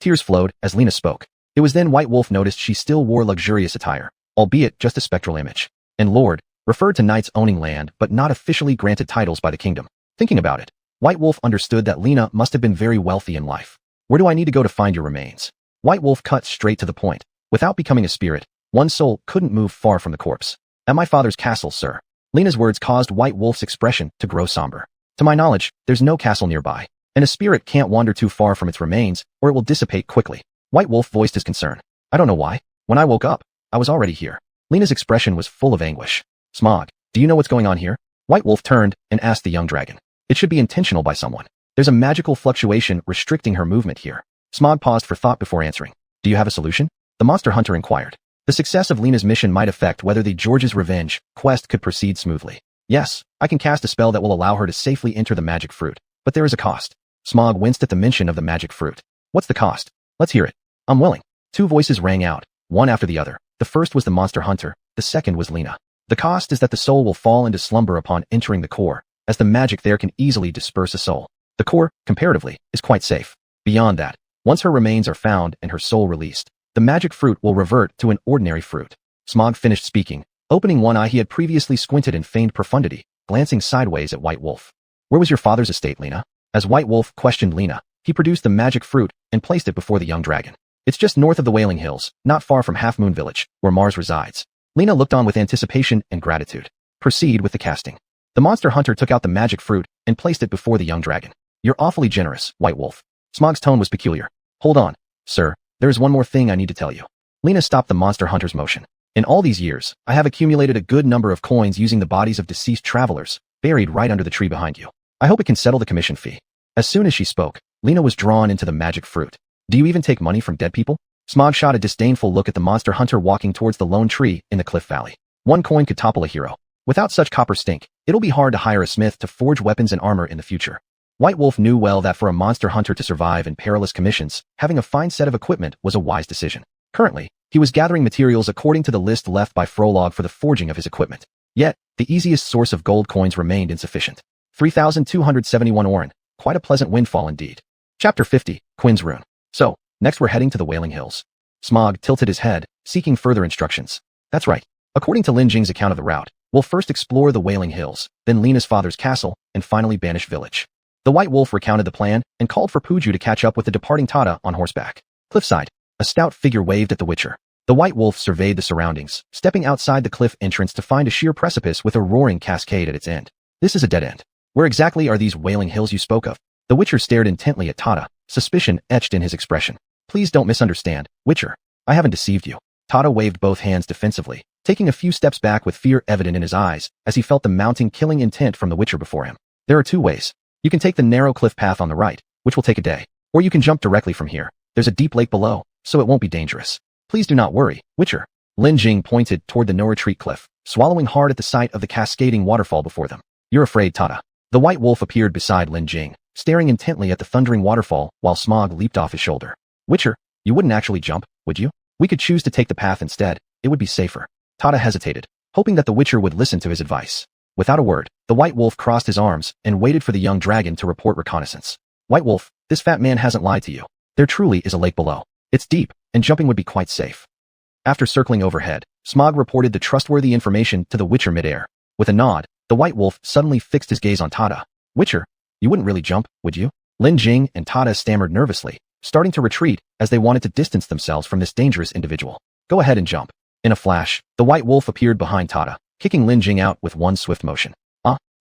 Tears flowed as Lena spoke. It was then White Wolf noticed she still wore luxurious attire, albeit just a spectral image. And lord referred to knights owning land but not officially granted titles by the kingdom. Thinking about it, White Wolf understood that Lena must have been very wealthy in life. Where do I need to go to find your remains? White Wolf cut straight to the point. Without becoming a spirit, one soul couldn't move far from the corpse. At my father's castle, sir. Lena's words caused White Wolf's expression to grow somber. To my knowledge, there's no castle nearby, and a spirit can't wander too far from its remains, or it will dissipate quickly. White Wolf voiced his concern. I don't know why. When I woke up, I was already here. Lena's expression was full of anguish. Smog, do you know what's going on here? White Wolf turned and asked the young dragon. It should be intentional by someone. There's a magical fluctuation restricting her movement here. Smog paused for thought before answering. Do you have a solution? The Monster Hunter inquired. The success of Lena's mission might affect whether the George's Revenge quest could proceed smoothly. Yes, I can cast a spell that will allow her to safely enter the magic fruit, but there is a cost. Smog winced at the mention of the magic fruit. What's the cost? Let's hear it. I'm willing. Two voices rang out, one after the other. The first was the Monster Hunter, the second was Lena. The cost is that the soul will fall into slumber upon entering the core, as the magic there can easily disperse a soul. The core, comparatively, is quite safe. Beyond that, once her remains are found and her soul released, the magic fruit will revert to an ordinary fruit. Smog finished speaking, opening one eye he had previously squinted in feigned profundity, glancing sideways at White Wolf. Where was your father's estate, Lena? As White Wolf questioned Lena, he produced the magic fruit and placed it before the young dragon. It's just north of the Wailing Hills, not far from Half Moon Village, where Mars resides. Lena looked on with anticipation and gratitude. Proceed with the casting. The Monster Hunter took out the magic fruit and placed it before the young dragon. You're awfully generous, White Wolf. Smog's tone was peculiar. Hold on, sir. There is one more thing I need to tell you. Lena stopped the Monster Hunter's motion. In all these years, I have accumulated a good number of coins using the bodies of deceased travelers, buried right under the tree behind you. I hope it can settle the commission fee. As soon as she spoke, Lena was drawn into the magic fruit. Do you even take money from dead people? Smog shot a disdainful look at the Monster Hunter walking towards the lone tree in the cliff valley. One coin could topple a hero. Without such copper stink, it'll be hard to hire a smith to forge weapons and armor in the future. White Wolf knew well that for a monster hunter to survive in perilous commissions, having a fine set of equipment was a wise decision. Currently, he was gathering materials according to the list left by Frolog for the forging of his equipment. Yet, the easiest source of gold coins remained insufficient. 3,271 oren, quite a pleasant windfall indeed. Chapter 50, Quinn's Rune. So, next we're heading to the Wailing Hills. Smog tilted his head, seeking further instructions. That's right. According to Lin Jing's account of the route, we'll first explore the Wailing Hills, then Lena's father's castle, and finally Banished Village. The White Wolf recounted the plan and called for Puju to catch up with the departing Tada on horseback. Cliffside, a stout figure waved at the Witcher. The White Wolf surveyed the surroundings, stepping outside the cliff entrance to find a sheer precipice with a roaring cascade at its end. This is a dead end. Where exactly are these Wailing Hills you spoke of? The Witcher stared intently at Tada, suspicion etched in his expression. Please don't misunderstand, Witcher. I haven't deceived you. Tada waved both hands defensively, taking a few steps back with fear evident in his eyes as he felt the mounting killing intent from the Witcher before him. There are two ways. You can take the narrow cliff path on the right, which will take a day, or you can jump directly from here. There's a deep lake below, so it won't be dangerous. Please do not worry, Witcher. Lin Jing pointed toward the no-retreat cliff, swallowing hard at the sight of the cascading waterfall before them. You're afraid, Tada. The White Wolf appeared beside Lin Jing, staring intently at the thundering waterfall while Smog leaped off his shoulder. Witcher, you wouldn't actually jump, would you? We could choose to take the path instead. It would be safer. Tada hesitated, hoping that the Witcher would listen to his advice. Without a word, the White Wolf crossed his arms and waited for the young dragon to report reconnaissance. White Wolf, this fat man hasn't lied to you. There truly is a lake below. It's deep, and jumping would be quite safe. After circling overhead, Smog reported the trustworthy information to the Witcher midair. With a nod, the White Wolf suddenly fixed his gaze on Tada. Witcher, you wouldn't really jump, would you? Lin Jing and Tada stammered nervously, starting to retreat as they wanted to distance themselves from this dangerous individual. Go ahead and jump. In a flash, the White Wolf appeared behind Tada, kicking Lin Jing out with one swift motion.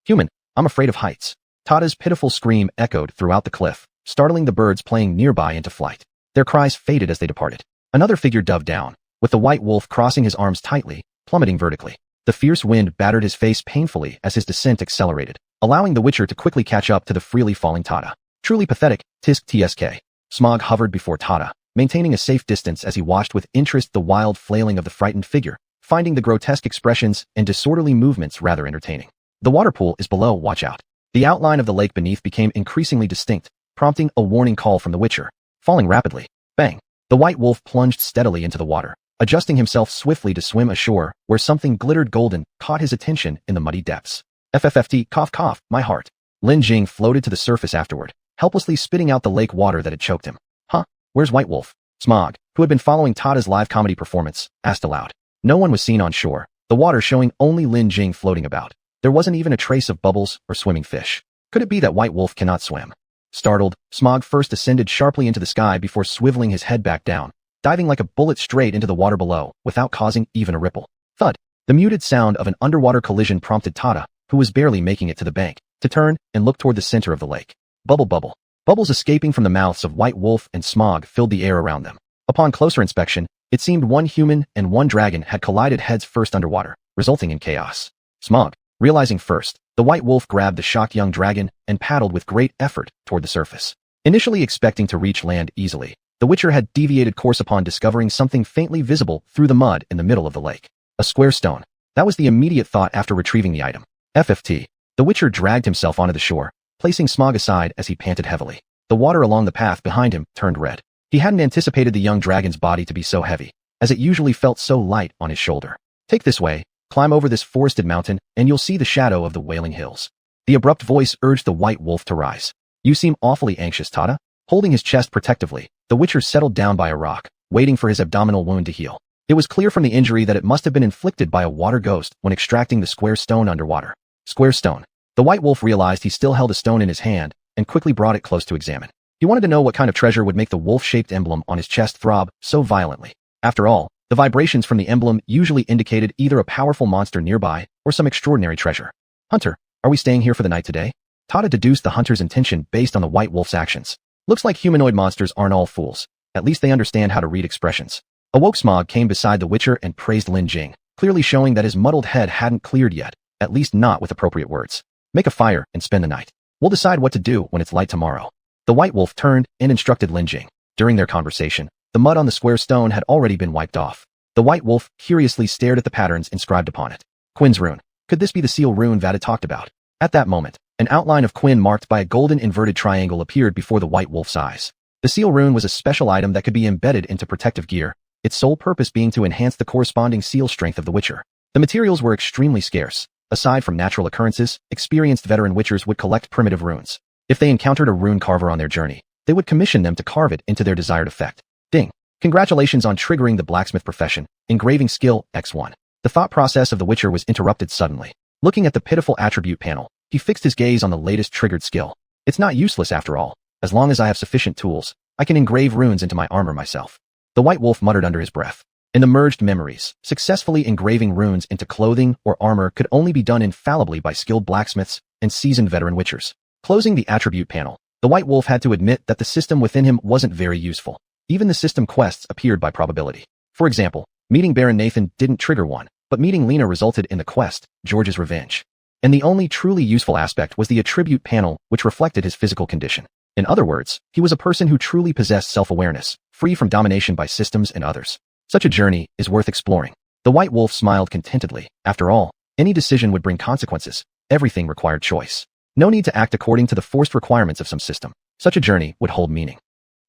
Human, I'm afraid of heights. Tada's pitiful scream echoed throughout the cliff, startling the birds playing nearby into flight. Their cries faded as they departed. Another figure dove down, with the White Wolf crossing his arms tightly, plummeting vertically. The fierce wind battered his face painfully as his descent accelerated, allowing the Witcher to quickly catch up to the freely falling Tada. Truly pathetic, tisk tsk. Smog hovered before Tada, maintaining a safe distance as he watched with interest the wild flailing of the frightened figure, finding the grotesque expressions and disorderly movements rather entertaining. The water pool is below, watch out. The outline of the lake beneath became increasingly distinct, prompting a warning call from the Witcher. Falling rapidly. Bang. The White Wolf plunged steadily into the water, adjusting himself swiftly to swim ashore where something glittered golden caught his attention in the muddy depths. FFFT, cough cough, my heart. Lin Jing floated to the surface afterward, helplessly spitting out the lake water that had choked him. Huh? Where's White Wolf? Smog, who had been following Tada's live comedy performance, asked aloud. No one was seen on shore, the water showing only Lin Jing floating about. There wasn't even a trace of bubbles or swimming fish. Could it be that White Wolf cannot swim? Startled, Smog first ascended sharply into the sky before swiveling his head back down, diving like a bullet straight into the water below without causing even a ripple. Thud. The muted sound of an underwater collision prompted Tada, who was barely making it to the bank, to turn and look toward the center of the lake. Bubble bubble. Bubbles escaping from the mouths of White Wolf and Smog filled the air around them. Upon closer inspection, it seemed one human and one dragon had collided heads first underwater, resulting in chaos. Smog, realizing first, the White Wolf grabbed the shocked young dragon and paddled with great effort toward the surface. Initially expecting to reach land easily, the Witcher had deviated course upon discovering something faintly visible through the mud in the middle of the lake. A square stone. That was the immediate thought after retrieving the item. FFT. The Witcher dragged himself onto the shore, placing Smog aside as he panted heavily. The water along the path behind him turned red. He hadn't anticipated the young dragon's body to be so heavy, as it usually felt so light on his shoulder. Take this way. Climb over this forested mountain, and you'll see the shadow of the Wailing Hills. The abrupt voice urged the White Wolf to rise. You seem awfully anxious, Tada. Holding his chest protectively, the Witcher settled down by a rock, waiting for his abdominal wound to heal. It was clear from the injury that it must have been inflicted by a water ghost when extracting the square stone underwater. Square stone. The White Wolf realized he still held a stone in his hand, and quickly brought it close to examine. He wanted to know what kind of treasure would make the wolf-shaped emblem on his chest throb so violently. After all, the vibrations from the emblem usually indicated either a powerful monster nearby or some extraordinary treasure. Hunter, are we staying here for the night today? Tada deduced the hunter's intention based on the White Wolf's actions. Looks like humanoid monsters aren't all fools. At least they understand how to read expressions. Awoke Smog came beside the Witcher and praised Lin Jing, clearly showing that his muddled head hadn't cleared yet, at least not with appropriate words. Make a fire and spend the night. We'll decide what to do when it's light tomorrow. The White Wolf turned and instructed Lin Jing. During their conversation, the mud on the square stone had already been wiped off. The White Wolf curiously stared at the patterns inscribed upon it. Quinn's rune. Could this be the seal rune Vada talked about? At that moment, an outline of Quinn marked by a golden inverted triangle appeared before the White Wolf's eyes. The seal rune was a special item that could be embedded into protective gear, its sole purpose being to enhance the corresponding seal strength of the Witcher. The materials were extremely scarce. Aside from natural occurrences, experienced veteran Witchers would collect primitive runes. If they encountered a rune carver on their journey, they would commission them to carve it into their desired effect. Ding! Congratulations on triggering the blacksmith profession, engraving skill X1. The thought process of the Witcher was interrupted suddenly. Looking at the pitiful attribute panel, he fixed his gaze on the latest triggered skill. It's not useless after all. As long as I have sufficient tools, I can engrave runes into my armor myself. The White Wolf muttered under his breath. In the merged memories, successfully engraving runes into clothing or armor could only be done infallibly by skilled blacksmiths and seasoned veteran witchers. Closing the attribute panel, the White Wolf had to admit that the system within him wasn't very useful. Even the system quests appeared by probability. For example, meeting Baron Nathan didn't trigger one, but meeting Lena resulted in the quest, George's Revenge. And the only truly useful aspect was the attribute panel, which reflected his physical condition. In other words, he was a person who truly possessed self-awareness, free from domination by systems and others. Such a journey is worth exploring. The White Wolf smiled contentedly. After all, any decision would bring consequences. Everything required choice. No need to act according to the forced requirements of some system. Such a journey would hold meaning.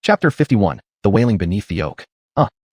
Chapter 51, The Wailing Beneath the Oak.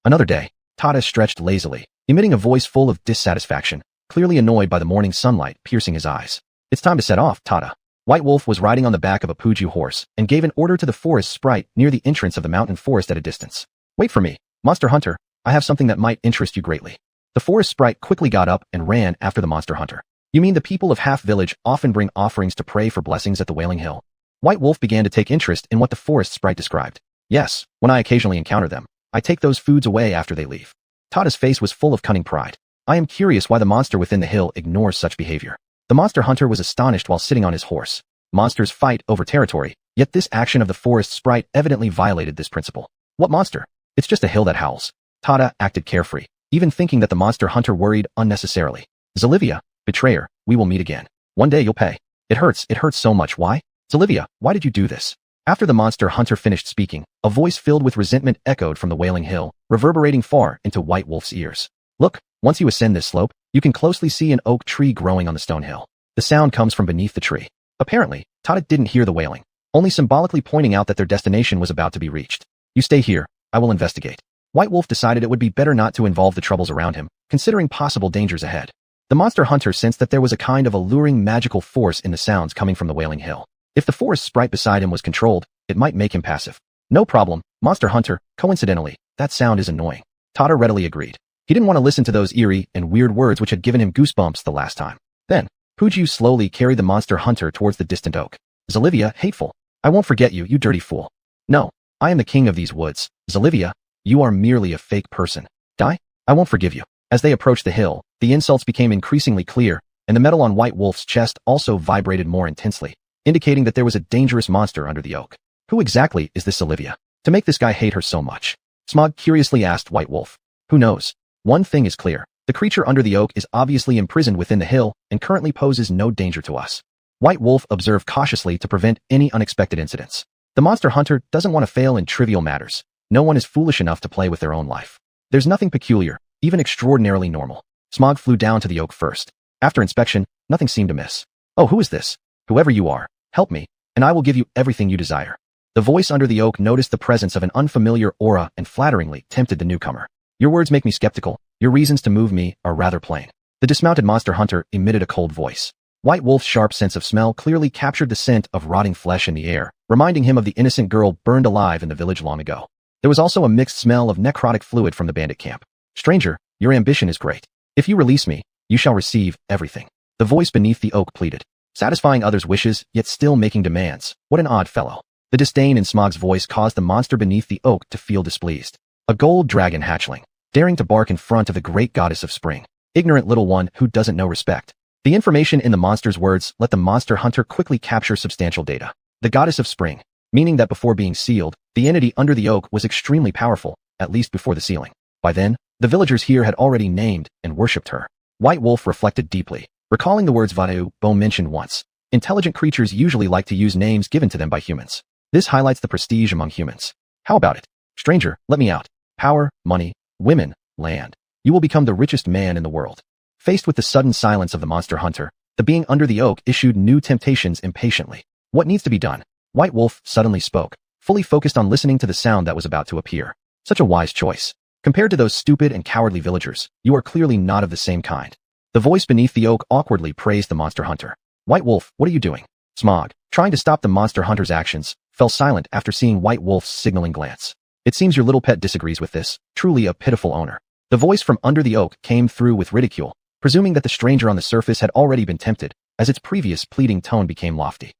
Another day. Tada stretched lazily, emitting a voice full of dissatisfaction, clearly annoyed by the morning sunlight piercing his eyes. It's time to set off, Tada. White Wolf was riding on the back of a Puju horse and gave an order to the forest sprite near the entrance of the mountain forest at a distance. Wait for me, Monster Hunter. I have something that might interest you greatly. The forest sprite quickly got up and ran after the Monster Hunter. You mean the people of Half Village often bring offerings to pray for blessings at the Wailing Hill? White Wolf began to take interest in what the forest sprite described. Yes, when I occasionally encounter them, I take those foods away after they leave. Tada's face was full of cunning pride. I am curious why the monster within the hill ignores such behavior. The Monster Hunter was astonished while sitting on his horse. Monsters fight over territory, yet this action of the forest sprite evidently violated this principle. What monster? It's just a hill that howls. Tada acted carefree, even thinking that the Monster Hunter worried unnecessarily. Zolivia, betrayer, we will meet again. One day you'll pay. It hurts so much. Why? Zolivia, why did you do this? After the Monster Hunter finished speaking, a voice filled with resentment echoed from the Wailing Hill, reverberating far into White Wolf's ears. Look, once you ascend this slope, you can closely see an oak tree growing on the stone hill. The sound comes from beneath the tree. Apparently, Tada didn't hear the wailing, only symbolically pointing out that their destination was about to be reached. You stay here, I will investigate. White Wolf decided it would be better not to involve the troubles around him, considering possible dangers ahead. The Monster Hunter sensed that there was a kind of alluring magical force in the sounds coming from the Wailing Hill. If the forest sprite beside him was controlled, it might make him passive. No problem, Monster Hunter. Coincidentally, that sound is annoying. Tada readily agreed. He didn't want to listen to those eerie and weird words which had given him goosebumps the last time. Then, Puju slowly carried the Monster Hunter towards the distant oak. Zolivia, hateful. I won't forget you, you dirty fool. No, I am the king of these woods. Zolivia, you are merely a fake person. Die? I won't forgive you. As they approached the hill, the insults became increasingly clear, and the metal on White Wolf's chest also vibrated more intensely, indicating that there was a dangerous monster under the oak. Who exactly is this Zolivia? To make this guy hate her so much? Smog curiously asked White Wolf. Who knows? One thing is clear. The creature under the oak is obviously imprisoned within the hill and currently poses no danger to us. White Wolf observed cautiously to prevent any unexpected incidents. The Monster Hunter doesn't want to fail in trivial matters. No one is foolish enough to play with their own life. There's nothing peculiar, even extraordinarily normal. Smog flew down to the oak first. After inspection, nothing seemed amiss. Oh, who is this? Whoever you are, help me, and I will give you everything you desire. The voice under the oak noticed the presence of an unfamiliar aura and flatteringly tempted the newcomer. Your words make me skeptical. Your reasons to move me are rather plain. The dismounted Monster Hunter emitted a cold voice. White Wolf's sharp sense of smell clearly captured the scent of rotting flesh in the air, reminding him of the innocent girl burned alive in the village long ago. There was also a mixed smell of necrotic fluid from the bandit camp. Stranger, your ambition is great. If you release me, you shall receive everything. The voice beneath the oak pleaded. Satisfying others' wishes, yet still making demands. What an odd fellow. The disdain in Smog's voice caused the monster beneath the oak to feel displeased. A gold dragon hatchling, daring to bark in front of the great goddess of spring. Ignorant little one who doesn't know respect. The information in the monster's words let the Monster Hunter quickly capture substantial data. The goddess of spring, meaning that before being sealed, the entity under the oak was extremely powerful, at least before the sealing. By then, the villagers here had already named and worshipped her. White Wolf reflected deeply, recalling the words Vadu Bo mentioned once. Intelligent creatures usually like to use names given to them by humans. This highlights the prestige among humans. How about it? Stranger, let me out. Power, money, women, land. You will become the richest man in the world. Faced with the sudden silence of the Monster Hunter, the being under the oak issued new temptations impatiently. What needs to be done? White Wolf suddenly spoke, fully focused on listening to the sound that was about to appear. Such a wise choice. Compared to those stupid and cowardly villagers, you are clearly not of the same kind. The voice beneath the oak awkwardly praised the Monster Hunter. White Wolf, what are you doing? Smog, trying to stop the Monster Hunter's actions, fell silent after seeing White Wolf's signaling glance. It seems your little pet disagrees with this, truly a pitiful owner. The voice from under the oak came through with ridicule, presuming that the stranger on the surface had already been tempted, as its previous pleading tone became lofty.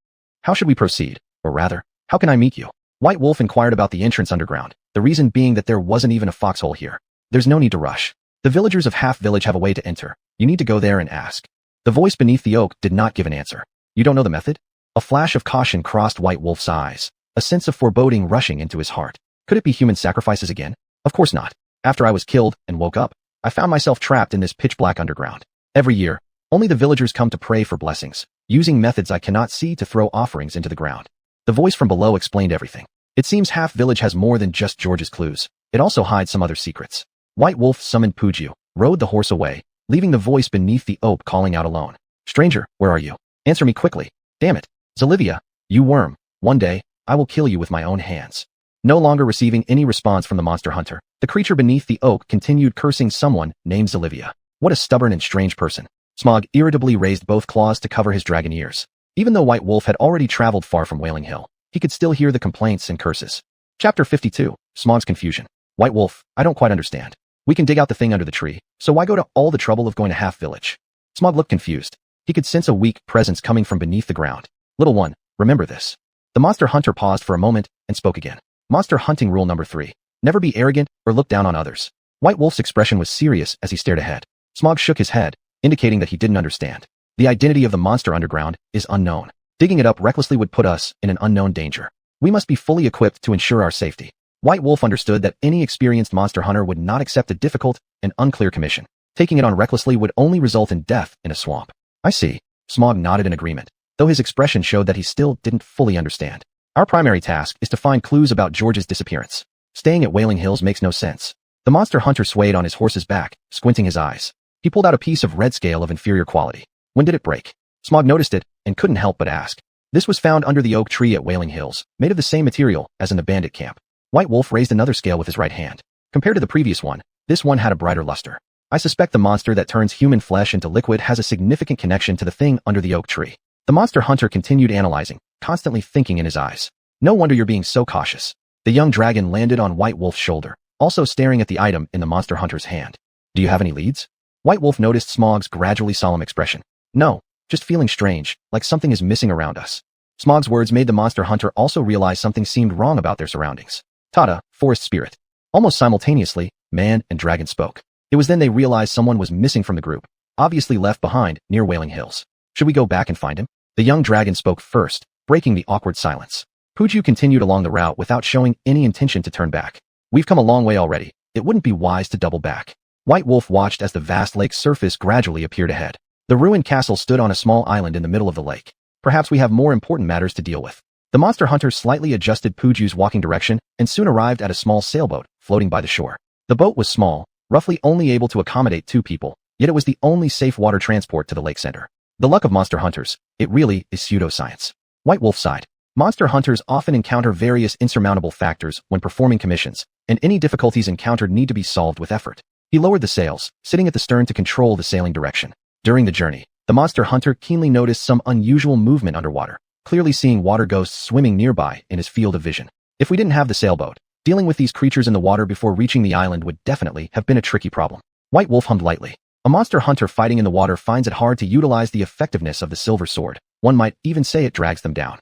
How should we proceed? Or rather, how can I meet you? White Wolf inquired about the entrance underground, the reason being that there wasn't even a foxhole here. There's no need to rush. The villagers of Half Village have a way to enter. You need to go there and ask. The voice beneath the oak did not give an answer. You don't know the method? A flash of caution crossed White Wolf's eyes, a sense of foreboding rushing into his heart. Could it be human sacrifices again? Of course not. After I was killed and woke up, I found myself trapped in this pitch-black underground. Every year, only the villagers come to pray for blessings, using methods I cannot see to throw offerings into the ground. The voice from below explained everything. It seems Half Village has more than just George's clues. It also hides some other secrets. White Wolf summoned Puju, rode the horse away, leaving the voice beneath the oak calling out alone. Stranger, where are you? Answer me quickly. Damn it. Zolivia, you worm. One day, I will kill you with my own hands. No longer receiving any response from the monster hunter, the creature beneath the oak continued cursing someone named Zolivia. What a stubborn and strange person. Smog irritably raised both claws to cover his dragon ears. Even though White Wolf had already traveled far from Wailing Hill, he could still hear the complaints and curses. Chapter 52. Smog's Confusion. White Wolf, I don't quite understand. We can dig out the thing under the tree, so why go to all the trouble of going to Half Village? Smog looked confused. He could sense a weak presence coming from beneath the ground. Little one, remember this. The monster hunter paused for a moment and spoke again. Monster hunting rule number 3. Never be arrogant or look down on others. White Wolf's expression was serious as he stared ahead. Smog shook his head, indicating that he didn't understand. The identity of the monster underground is unknown. Digging it up recklessly would put us in an unknown danger. We must be fully equipped to ensure our safety. White Wolf understood that any experienced monster hunter would not accept a difficult and unclear commission. Taking it on recklessly would only result in death in a swamp. I see. Smog nodded in agreement, though his expression showed that he still didn't fully understand. Our primary task is to find clues about George's disappearance. Staying at Wailing Hills makes no sense. The monster hunter swayed on his horse's back, squinting his eyes. He pulled out a piece of red scale of inferior quality. When did it break? Smog noticed it and couldn't help but ask. This was found under the oak tree at Wailing Hills, made of the same material as in the bandit camp. White Wolf raised another scale with his right hand. Compared to the previous one, this one had a brighter luster. I suspect the monster that turns human flesh into liquid has a significant connection to the thing under the oak tree. The monster hunter continued analyzing, constantly thinking in his eyes. No wonder you're being so cautious. The young dragon landed on White Wolf's shoulder, also staring at the item in the monster hunter's hand. Do you have any leads? White Wolf noticed Smog's gradually solemn expression. No, just feeling strange, like something is missing around us. Smog's words made the monster hunter also realize something seemed wrong about their surroundings. Tada, forest spirit. Almost simultaneously, man and dragon spoke. It was then they realized someone was missing from the group, obviously left behind near Wailing Hills. Should we go back and find him? The young dragon spoke first, breaking the awkward silence. Puju continued along the route without showing any intention to turn back. We've come a long way already. It wouldn't be wise to double back. White Wolf watched as the vast lake's surface gradually appeared ahead. The ruined castle stood on a small island in the middle of the lake. Perhaps we have more important matters to deal with. The monster hunter slightly adjusted Puju's walking direction and soon arrived at a small sailboat floating by the shore. The boat was small, roughly only able to accommodate 2 people, yet it was the only safe water transport to the lake center. The luck of monster hunters, it really is pseudoscience. White Wolf sighed. Monster hunters often encounter various insurmountable factors when performing commissions, and any difficulties encountered need to be solved with effort. He lowered the sails, sitting at the stern to control the sailing direction. During the journey, the monster hunter keenly noticed some unusual movement underwater, clearly seeing water ghosts swimming nearby in his field of vision. If we didn't have the sailboat, dealing with these creatures in the water before reaching the island would definitely have been a tricky problem. White Wolf hummed lightly. A monster hunter fighting in the water finds it hard to utilize the effectiveness of the silver sword. One might even say it drags them down.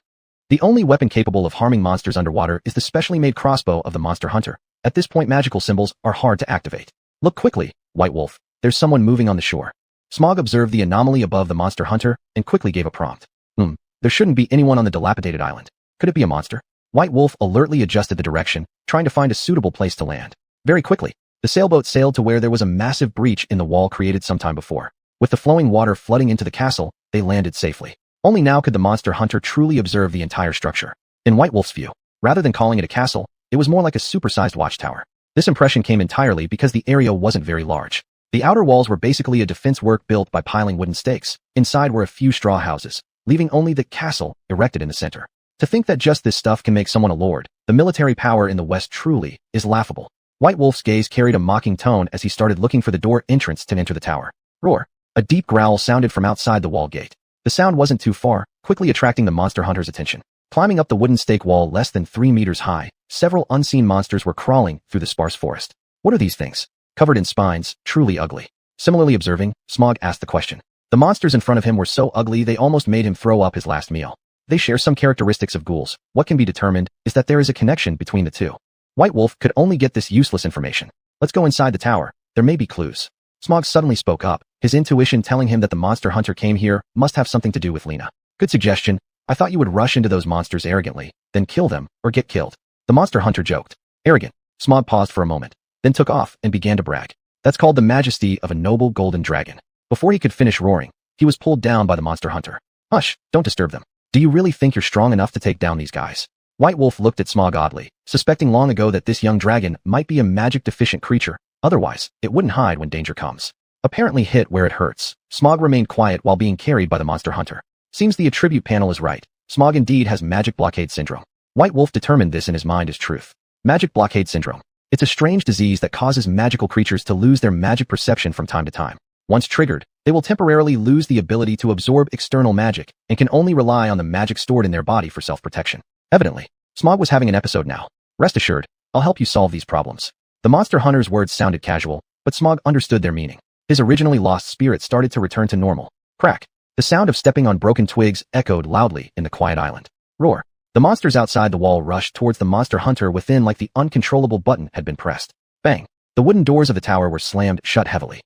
The only weapon capable of harming monsters underwater is the specially made crossbow of the monster hunter. At this point, magical symbols are hard to activate. Look quickly, White Wolf. There's someone moving on the shore. Smog observed the anomaly above the monster hunter and quickly gave a prompt. There shouldn't be anyone on the dilapidated island. Could it be a monster? White Wolf alertly adjusted the direction, trying to find a suitable place to land. Very quickly, the sailboat sailed to where there was a massive breach in the wall created some time before. With the flowing water flooding into the castle, they landed safely. Only now could the monster hunter truly observe the entire structure. In White Wolf's view, rather than calling it a castle, it was more like a supersized watchtower. This impression came entirely because the area wasn't very large. The outer walls were basically a defense work built by piling wooden stakes. Inside were a few straw houses, leaving only the castle erected in the center. To think that just this stuff can make someone a lord, the military power in the West truly is laughable. White Wolf's gaze carried a mocking tone as he started looking for the door entrance to enter the tower. Roar! A deep growl sounded from outside the wall gate. The sound wasn't too far, quickly attracting the monster hunter's attention. Climbing up the wooden stake wall less than 3 meters high, several unseen monsters were crawling through the sparse forest. What are these things? covered in spines, truly ugly. Similarly observing, Smog asked the question. The monsters in front of him were so ugly they almost made him throw up his last meal. They share some characteristics of ghouls. What can be determined is that there is a connection between the two. White Wolf could only get this useless information. Let's go inside the tower. There may be clues. Smog suddenly spoke up, his intuition telling him that the monster hunter came here must have something to do with Lena. Good suggestion. I thought you would rush into those monsters arrogantly, then kill them, or get killed. The monster hunter joked. Arrogant. Smog paused for a moment, then took off and began to brag. That's called the majesty of a noble golden dragon. Before he could finish roaring, he was pulled down by the monster hunter. Hush, don't disturb them. Do you really think you're strong enough to take down these guys? White Wolf looked at Smog oddly, suspecting long ago that this young dragon might be a magic-deficient creature. Otherwise, it wouldn't hide when danger comes. Apparently hit where it hurts, Smog remained quiet while being carried by the monster hunter. Seems the attribute panel is right. Smog indeed has magic blockade syndrome. White Wolf determined this in his mind as truth. Magic blockade syndrome. It's a strange disease that causes magical creatures to lose their magic perception from time to time. Once triggered, they will temporarily lose the ability to absorb external magic and can only rely on the magic stored in their body for self-protection. Evidently, Smog was having an episode now. Rest assured, I'll help you solve these problems. The monster hunter's words sounded casual, but Smog understood their meaning. His originally lost spirit started to return to normal. Crack. The sound of stepping on broken twigs echoed loudly in the quiet island. Roar. The monsters outside the wall rushed towards the monster hunter within like the uncontrollable button had been pressed. Bang. The wooden doors of the tower were slammed shut heavily.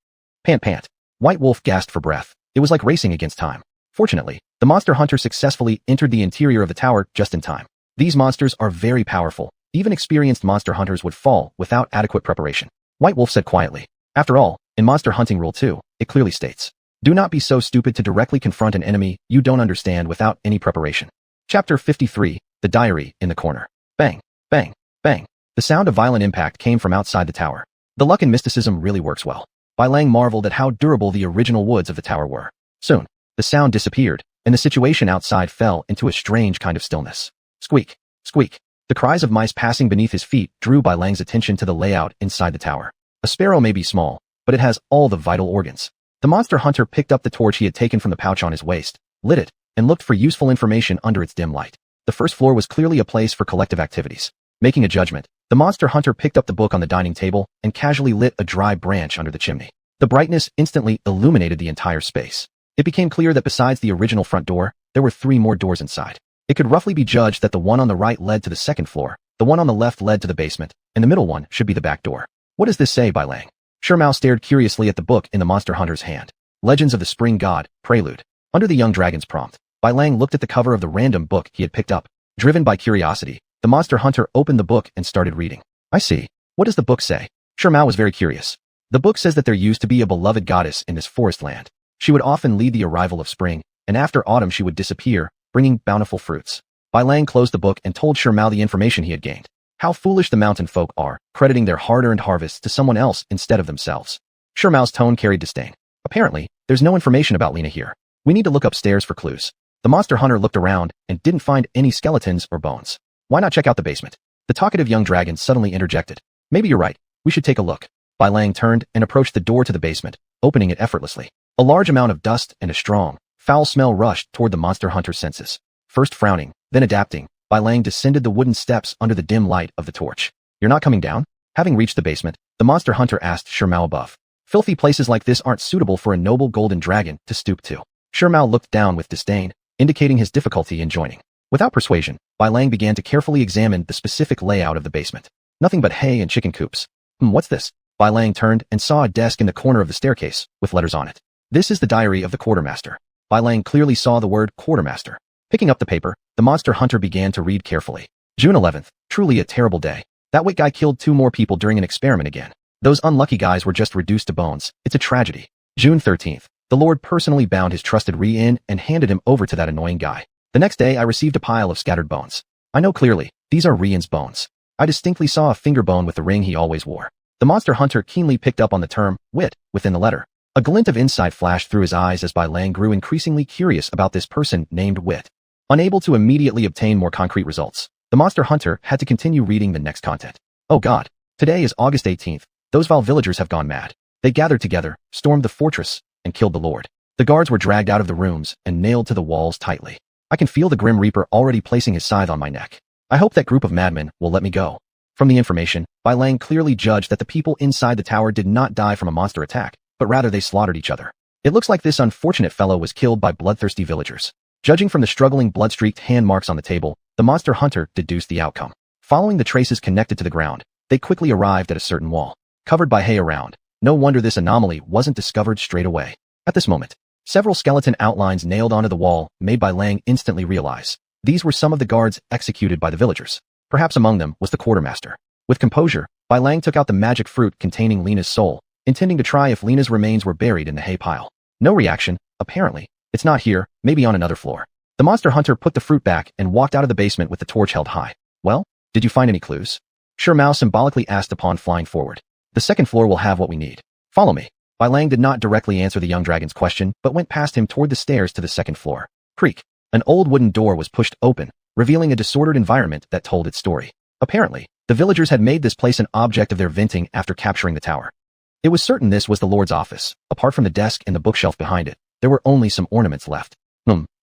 Pant pant. White Wolf gasped for breath. It was like racing against time. Fortunately, the monster hunter successfully entered the interior of the tower just in time. These monsters are very powerful. Even experienced monster hunters would fall without adequate preparation. White Wolf said quietly. After all, in Monster Hunting Rule 2, it clearly states, do not be so stupid to directly confront an enemy you don't understand without any preparation. Chapter 53, The Diary in the Corner. Bang, bang, bang. The sound of violent impact came from outside the tower. The luck and mysticism really works well. Bai Lang marveled at how durable the original woods of the tower were. Soon, the sound disappeared, and the situation outside fell into a strange kind of stillness. Squeak, squeak. The cries of mice passing beneath his feet drew Bai Lang's attention to the layout inside the tower. A sparrow may be small, but it has all the vital organs. The monster hunter picked up the torch he had taken from the pouch on his waist, lit it, and looked for useful information under its dim light. The first floor was clearly a place for collective activities. Making a judgment, the monster hunter picked up the book on the dining table and casually lit a dry branch under the chimney. The brightness instantly illuminated the entire space. It became clear that besides the original front door, there were 3 more doors inside. It could roughly be judged that the one on the right led to the second floor, the one on the left led to the basement, and the middle one should be the back door. What does this say, Bai Lang? Shermao stared curiously at the book in the monster hunter's hand. Legends of the Spring God, Prelude. Under the young dragon's prompt, Bai Lang looked at the cover of the random book he had picked up. Driven by curiosity, the monster hunter opened the book and started reading. I see. What does the book say? Shermao was very curious. The book says that there used to be a beloved goddess in this forest land. She would often lead the arrival of spring, and after autumn she would disappear, bringing bountiful fruits. Bai Lang closed the book and told Shermao the information he had gained. How foolish the mountain folk are, crediting their hard-earned harvests to someone else instead of themselves. Shermao's tone carried disdain. Apparently, there's no information about Lena here. We need to look upstairs for clues. The monster hunter looked around and didn't find any skeletons or bones. Why not check out the basement? The talkative young dragon suddenly interjected. Maybe you're right. We should take a look. Bai Lang turned and approached the door to the basement, opening it effortlessly. A large amount of dust and a strong, foul smell rushed toward the monster hunter's senses. First frowning, then adapting, Bai Lang descended the wooden steps under the dim light of the torch. You're not coming down? Having reached the basement, the monster hunter asked Shermao above. Filthy places like this aren't suitable for a noble golden dragon to stoop to. Shermao looked down with disdain, indicating his difficulty in joining. Without persuasion, Bai Lang began to carefully examine the specific layout of the basement. Nothing but hay and chicken coops. What's this? Bai Lang turned and saw a desk in the corner of the staircase, with letters on it. This is the diary of the quartermaster. Bai Lang clearly saw the word quartermaster. Picking up the paper, the monster hunter began to read carefully. June 11th, truly a terrible day. That white guy killed 2 more people during an experiment again. Those unlucky guys were just reduced to bones. It's a tragedy. June 13th, the Lord personally bound his trusted Ri-In and handed him over to that annoying guy. The next day I received a pile of scattered bones. I know clearly, these are Ri-In's bones. I distinctly saw a finger bone with the ring he always wore. The monster hunter keenly picked up on the term, wit, within the letter. A glint of insight flashed through his eyes as Bai Lang grew increasingly curious about this person named Wit. Unable to immediately obtain more concrete results, the monster hunter had to continue reading the next content. Oh God. Today is August 18th. Those Val villagers have gone mad. They gathered together, stormed the fortress, and killed the Lord. The guards were dragged out of the rooms and nailed to the walls tightly. I can feel the Grim Reaper already placing his scythe on my neck. I hope that group of madmen will let me go. From the information, Bai Lang clearly judged that the people inside the tower did not die from a monster attack, but rather they slaughtered each other. It looks like this unfortunate fellow was killed by bloodthirsty villagers. Judging from the struggling blood-streaked hand marks on the table, the monster hunter deduced the outcome. Following the traces connected to the ground, they quickly arrived at a certain wall, covered by hay around. No wonder this anomaly wasn't discovered straight away. At this moment, several skeleton outlines nailed onto the wall made Bai Lang instantly realize. These were some of the guards executed by the villagers. Perhaps among them was the quartermaster. With composure, Bai Lang took out the magic fruit containing Lena's soul, intending to try if Lena's remains were buried in the hay pile. No reaction, apparently. It's not here, maybe on another floor. The monster hunter put the fruit back and walked out of the basement with the torch held high. Well, did you find any clues? Sure Mao symbolically asked upon flying forward. The second floor will have what we need. Follow me. Bai Lang did not directly answer the young dragon's question, but went past him toward the stairs to the second floor. Creak. An old wooden door was pushed open, revealing a disordered environment that told its story. Apparently, the villagers had made this place an object of their venting after capturing the tower. It was certain this was the Lord's office. Apart from the desk and the bookshelf behind it, there were only some ornaments left.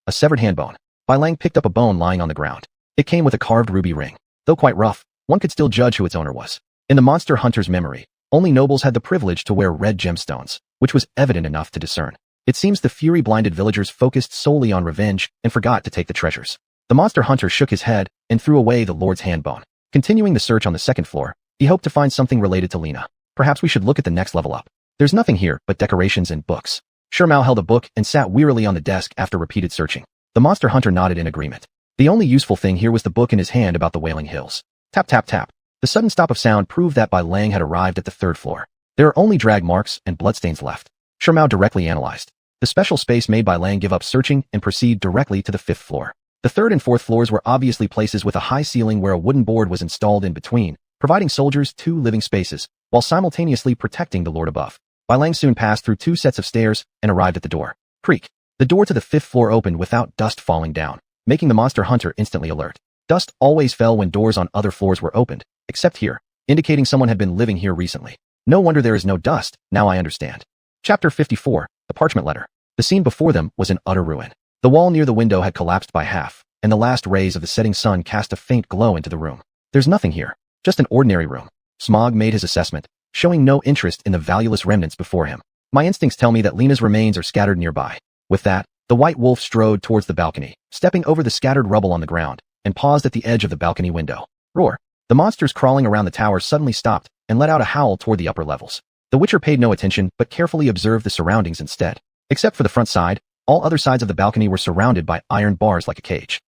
A severed hand bone. Bai Lang picked up a bone lying on the ground. It came with a carved ruby ring. Though quite rough, one could still judge who its owner was. In the monster hunter's memory, only nobles had the privilege to wear red gemstones, which was evident enough to discern. It seems the fury-blinded villagers focused solely on revenge and forgot to take the treasures. The monster hunter shook his head and threw away the Lord's hand bone. Continuing the search on the second floor, he hoped to find something related to Lena. Perhaps we should look at the next level up. There's nothing here but decorations and books. Sure Mao held a book and sat wearily on the desk after repeated searching. The monster hunter nodded in agreement. The only useful thing here was the book in his hand about the Wailing Hills. Tap tap tap. The sudden stop of sound proved that Bai Lang had arrived at the third floor. There are only drag marks and bloodstains left. Sure Mao directly analyzed. The special space made Bai Lang give up searching and proceed directly to the fifth floor. The third and fourth floors were obviously places with a high ceiling where a wooden board was installed in between, providing soldiers 2 living spaces, while simultaneously protecting the lord above. Bai Lang soon passed through 2 sets of stairs and arrived at the door. Creak. The door to the 5th floor opened without dust falling down, making the monster hunter instantly alert. Dust always fell when doors on other floors were opened, except here, indicating someone had been living here recently. No wonder there is no dust, now I understand. Chapter 54, The Parchment Letter. The scene before them was in utter ruin. The wall near the window had collapsed by half, and the last rays of the setting sun cast a faint glow into the room. There's nothing here, just an ordinary room. Smog made his assessment, showing no interest in the valueless remnants before him. My instincts tell me that Lena's remains are scattered nearby. With that, the white wolf strode towards the balcony, stepping over the scattered rubble on the ground, and paused at the edge of the balcony window. Roar! The monsters crawling around the tower suddenly stopped and let out a howl toward the upper levels. The Witcher paid no attention but carefully observed the surroundings instead. Except for the front side, all other sides of the balcony were surrounded by iron bars like a cage.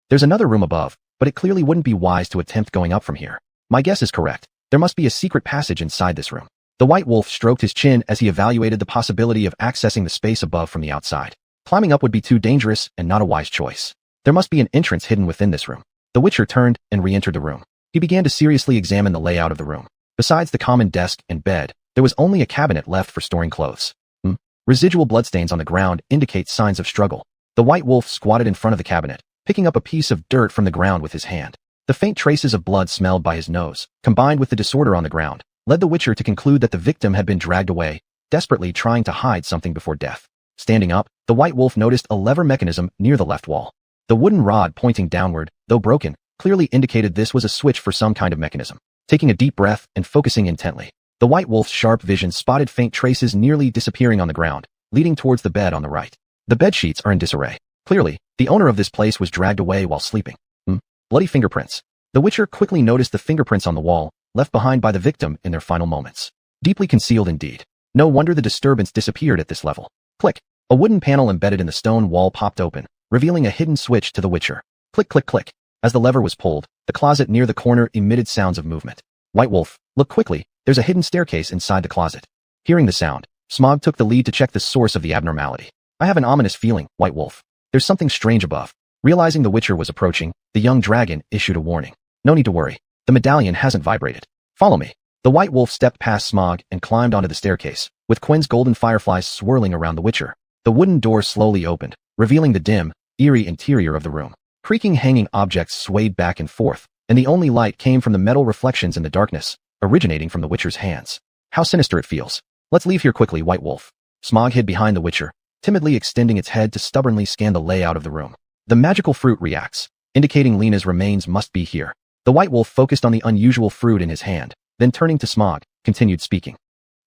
There's another room above, but it clearly wouldn't be wise to attempt going up from here. My guess is correct. There must be a secret passage inside this room. The white wolf stroked his chin as he evaluated the possibility of accessing the space above from the outside. Climbing up would be too dangerous and not a wise choice. There must be an entrance hidden within this room. The Witcher turned and re-entered the room. He began to seriously examine the layout of the room. Besides the common desk and bed, there was only a cabinet left for storing clothes. Residual bloodstains on the ground indicate signs of struggle. The white wolf squatted in front of the cabinet, picking up a piece of dirt from the ground with his hand. The faint traces of blood smelled by his nose, combined with the disorder on the ground, led the Witcher to conclude that the victim had been dragged away, desperately trying to hide something before death. Standing up, the white wolf noticed a lever mechanism near the left wall. The wooden rod pointing downward, though broken, clearly indicated this was a switch for some kind of mechanism. Taking a deep breath and focusing intently, the white wolf's sharp vision spotted faint traces nearly disappearing on the ground, leading towards the bed on the right. The bed sheets are in disarray. Clearly, the owner of this place was dragged away while sleeping. Bloody fingerprints. The Witcher quickly noticed the fingerprints on the wall, left behind by the victim in their final moments. Deeply concealed indeed. No wonder the disturbance disappeared at this level. Click. A wooden panel embedded in the stone wall popped open, revealing a hidden switch to the Witcher. Click click click. As the lever was pulled, the closet near the corner emitted sounds of movement. White wolf, look quickly, there's a hidden staircase inside the closet. Hearing the sound, Smog took the lead to check the source of the abnormality. I have an ominous feeling, White wolf. There's something strange above. Realizing the Witcher was approaching, the young dragon issued a warning. No need to worry. The medallion hasn't vibrated. Follow me. The white wolf stepped past Smog and climbed onto the staircase, with Quinn's golden fireflies swirling around the Witcher. The wooden door slowly opened, revealing the dim, eerie interior of the room. Creaking hanging objects swayed back and forth, and the only light came from the metal reflections in the darkness, originating from the Witcher's hands. How sinister it feels. Let's leave here quickly, White wolf. Smog hid behind the Witcher, timidly extending its head to stubbornly scan the layout of the room. The magical fruit reacts, indicating Lena's remains must be here. The white wolf focused on the unusual fruit in his hand, then turning to Smog, continued speaking.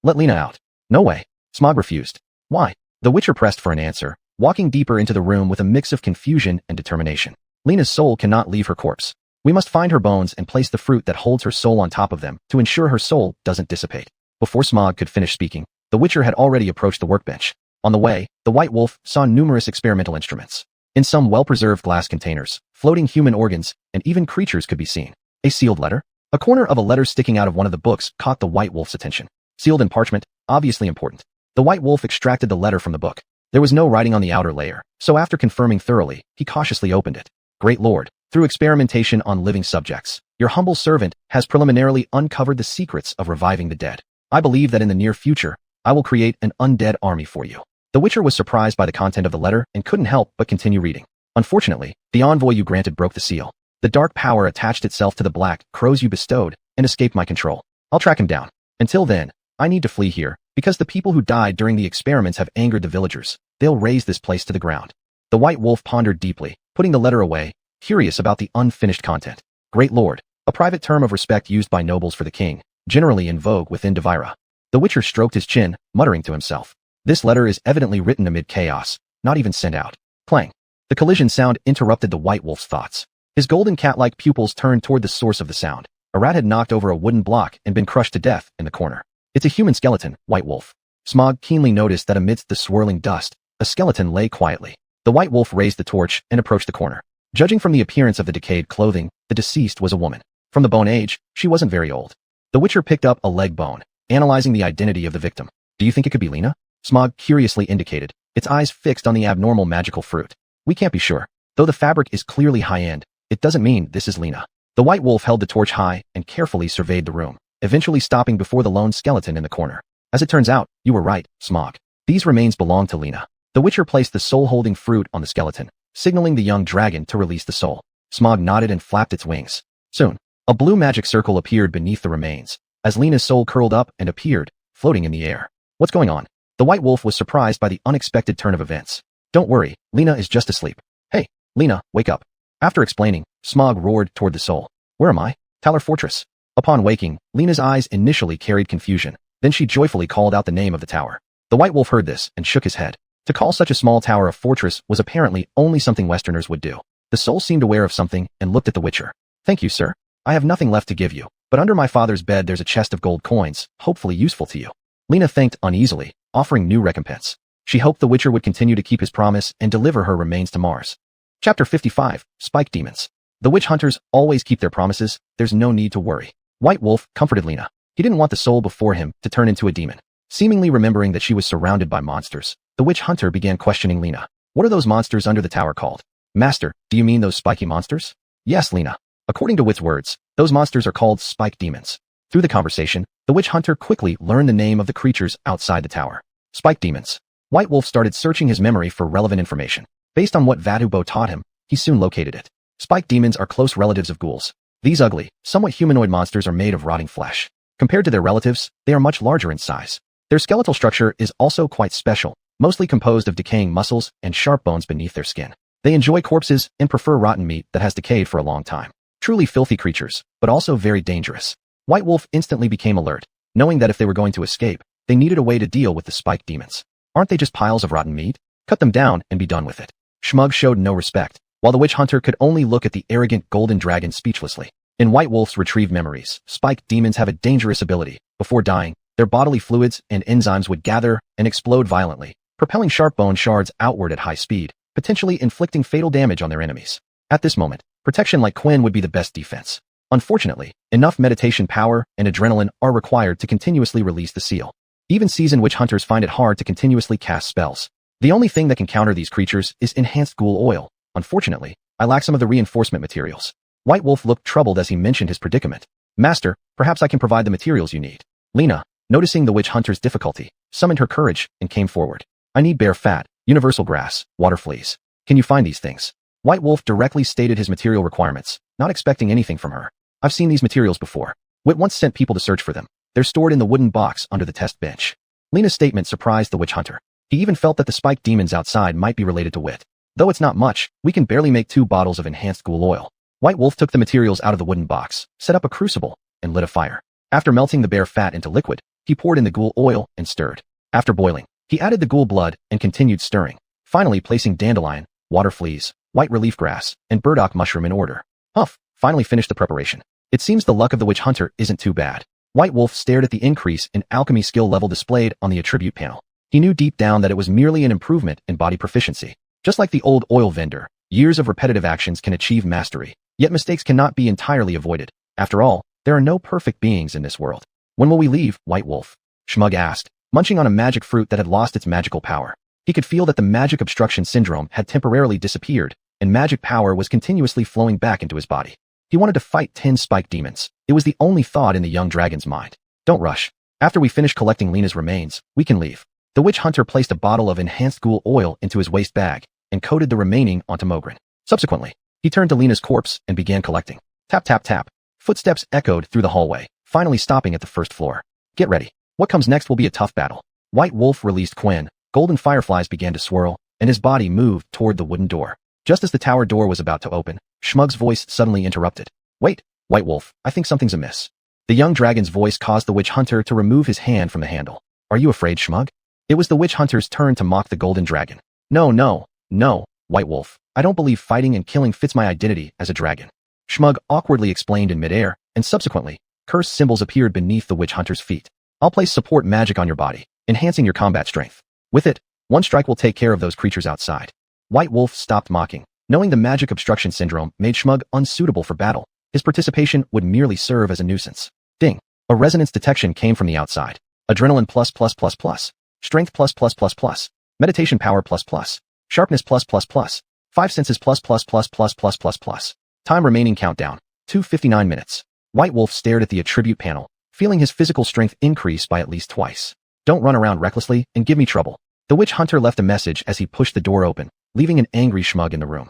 Let Lena out. No way. Smog refused. Why? The Witcher pressed for an answer, walking deeper into the room with a mix of confusion and determination. Lena's soul cannot leave her corpse. We must find her bones and place the fruit that holds her soul on top of them to ensure her soul doesn't dissipate. Before Smog could finish speaking, the Witcher had already approached the workbench. On the way, the white wolf saw numerous experimental instruments. In some well-preserved glass containers, floating human organs, and even creatures could be seen. A sealed letter? A corner of a letter sticking out of one of the books caught the white wolf's attention. Sealed in parchment, obviously important. The white wolf extracted the letter from the book. There was no writing on the outer layer, so after confirming thoroughly, he cautiously opened it. Great Lord, through experimentation on living subjects, your humble servant has preliminarily uncovered the secrets of reviving the dead. I believe that in the near future, I will create an undead army for you. The Witcher was surprised by the content of the letter and couldn't help but continue reading. Unfortunately, the envoy you granted broke the seal. The dark power attached itself to the black crows you bestowed and escaped my control. I'll track him down. Until then, I need to flee here, because the people who died during the experiments have angered the villagers. They'll raze this place to the ground. The white wolf pondered deeply, putting the letter away, curious about the unfinished content. Great Lord, a private term of respect used by nobles for the king, generally in vogue within Devira. The Witcher stroked his chin, muttering to himself. This letter is evidently written amid chaos, not even sent out. Clang. The collision sound interrupted the white wolf's thoughts. His golden cat-like pupils turned toward the source of the sound. A rat had knocked over a wooden block and been crushed to death in the corner. It's a human skeleton, white wolf. Smog keenly noticed that amidst the swirling dust, a skeleton lay quietly. The white wolf raised the torch and approached the corner. Judging from the appearance of the decayed clothing, the deceased was a woman. From the bone age, she wasn't very old. The Witcher picked up a leg bone, analyzing the identity of the victim. Do you think it could be Lena? Smog curiously indicated, its eyes fixed on the abnormal magical fruit. We can't be sure. Though the fabric is clearly high-end, it doesn't mean this is Lena. The white wolf held the torch high and carefully surveyed the room, eventually stopping before the lone skeleton in the corner. As it turns out, you were right, Smog. These remains belong to Lena. The Witcher placed the soul-holding fruit on the skeleton, signaling the young dragon to release the soul. Smog nodded and flapped its wings. Soon, a blue magic circle appeared beneath the remains, as Lena's soul curled up and appeared, floating in the air. What's going on? The white wolf was surprised by the unexpected turn of events. Don't worry, Lena is just asleep. Hey, Lena, wake up. After explaining, Smog roared toward the soul. Where am I? Taller Fortress. Upon waking, Lena's eyes initially carried confusion. Then she joyfully called out the name of the tower. The white wolf heard this and shook his head. To call such a small tower a fortress was apparently only something Westerners would do. The soul seemed aware of something and looked at the Witcher. Thank you, sir. I have nothing left to give you, but under my father's bed there's a chest of gold coins, hopefully useful to you. Lena thanked uneasily, offering new recompense. She hoped the Witcher would continue to keep his promise and deliver her remains to Mars. Chapter 55, Spike Demons. The witch hunters always keep their promises, there's no need to worry. White Wolf comforted Lena. He didn't want the soul before him to turn into a demon. Seemingly remembering that she was surrounded by monsters, the witch hunter began questioning Lena. What are those monsters under the tower called? Master, do you mean those spiky monsters? Yes, Lena. According to Wit's words, those monsters are called spike demons. Through the conversation, the witch hunter quickly learned the name of the creatures outside the tower. Spike demons. White Wolf started searching his memory for relevant information. Based on what Vatubo taught him, he soon located it. Spike demons are close relatives of ghouls. These ugly, somewhat humanoid monsters are made of rotting flesh. Compared to their relatives, they are much larger in size. Their skeletal structure is also quite special, mostly composed of decaying muscles and sharp bones beneath their skin. They enjoy corpses and prefer rotten meat that has decayed for a long time. Truly filthy creatures, but also very dangerous. White Wolf instantly became alert, knowing that if they were going to escape, they needed a way to deal with the spike demons. Aren't they just piles of rotten meat? Cut them down and be done with it. Schmug showed no respect, while the witch hunter could only look at the arrogant golden dragon speechlessly. In White Wolf's retrieved memories, spike demons have a dangerous ability. Before dying, their bodily fluids and enzymes would gather and explode violently, propelling sharp bone shards outward at high speed, potentially inflicting fatal damage on their enemies. At this moment, protection like Quinn would be the best defense. Unfortunately, enough meditation power and adrenaline are required to continuously release the seal. Even seasoned witch hunters find it hard to continuously cast spells. The only thing that can counter these creatures is enhanced ghoul oil. Unfortunately, I lack some of the reinforcement materials. White Wolf looked troubled as he mentioned his predicament. Master, perhaps I can provide the materials you need. Lena, noticing the witch hunter's difficulty, summoned her courage and came forward. I need bear fat, universal grass, water fleas. Can you find these things? White Wolf directly stated his material requirements, not expecting anything from her. I've seen these materials before. Wit once sent people to search for them. They're stored in the wooden box under the test bench. Lena's statement surprised the witch hunter. He even felt that the spike demons outside might be related to Wit. Though it's not much, we can barely make 2 bottles of enhanced ghoul oil. White Wolf took the materials out of the wooden box, set up a crucible, and lit a fire. After melting the bear fat into liquid, he poured in the ghoul oil and stirred. After boiling, he added the ghoul blood and continued stirring, finally placing dandelion, water fleas, white relief grass, and burdock mushroom in order. Humph finally finished the preparation. It seems the luck of the witch hunter isn't too bad. White Wolf stared at the increase in alchemy skill level displayed on the attribute panel. He knew deep down that it was merely an improvement in body proficiency. Just like the old oil vendor, years of repetitive actions can achieve mastery, yet mistakes cannot be entirely avoided. After all, there are no perfect beings in this world. When will we leave, White Wolf? Schmug asked, munching on a magic fruit that had lost its magical power. He could feel that the magic obstruction syndrome had temporarily disappeared, and magic power was continuously flowing back into his body. He wanted to fight 10 spike demons. It was the only thought in the young dragon's mind. Don't rush. After we finish collecting Lena's remains, we can leave. The witch hunter placed a bottle of enhanced ghoul oil into his waist bag and coated the remaining onto Mogren. Subsequently, he turned to Lena's corpse and began collecting. Tap tap tap. Footsteps echoed through the hallway, finally stopping at the first floor. Get ready. What comes next will be a tough battle. White Wolf released Quinn, golden fireflies began to swirl, and his body moved toward the wooden door. Just as the tower door was about to open, Schmug's voice suddenly interrupted. Wait, White Wolf, I think something's amiss. The young dragon's voice caused the witch hunter to remove his hand from the handle. Are you afraid, Schmug? It was the witch hunter's turn to mock the golden dragon. No, White Wolf. I don't believe fighting and killing fits my identity as a dragon. Schmug awkwardly explained in midair, and subsequently, cursed symbols appeared beneath the witch hunter's feet. I'll place support magic on your body, enhancing your combat strength. With it, one strike will take care of those creatures outside. White Wolf stopped mocking. Knowing the magic obstruction syndrome made Schmug unsuitable for battle, his participation would merely serve as a nuisance. Ding. A resonance detection came from the outside. Adrenaline +++++. Strength +++++. Meditation power ++. Sharpness ++++. 5 senses ++++++++. Time remaining countdown. 2:59 minutes. White Wolf stared at the attribute panel, feeling his physical strength increase by at least twice. Don't run around recklessly and give me trouble. The witch hunter left a message as he pushed the door open, leaving an angry Schmug in the room.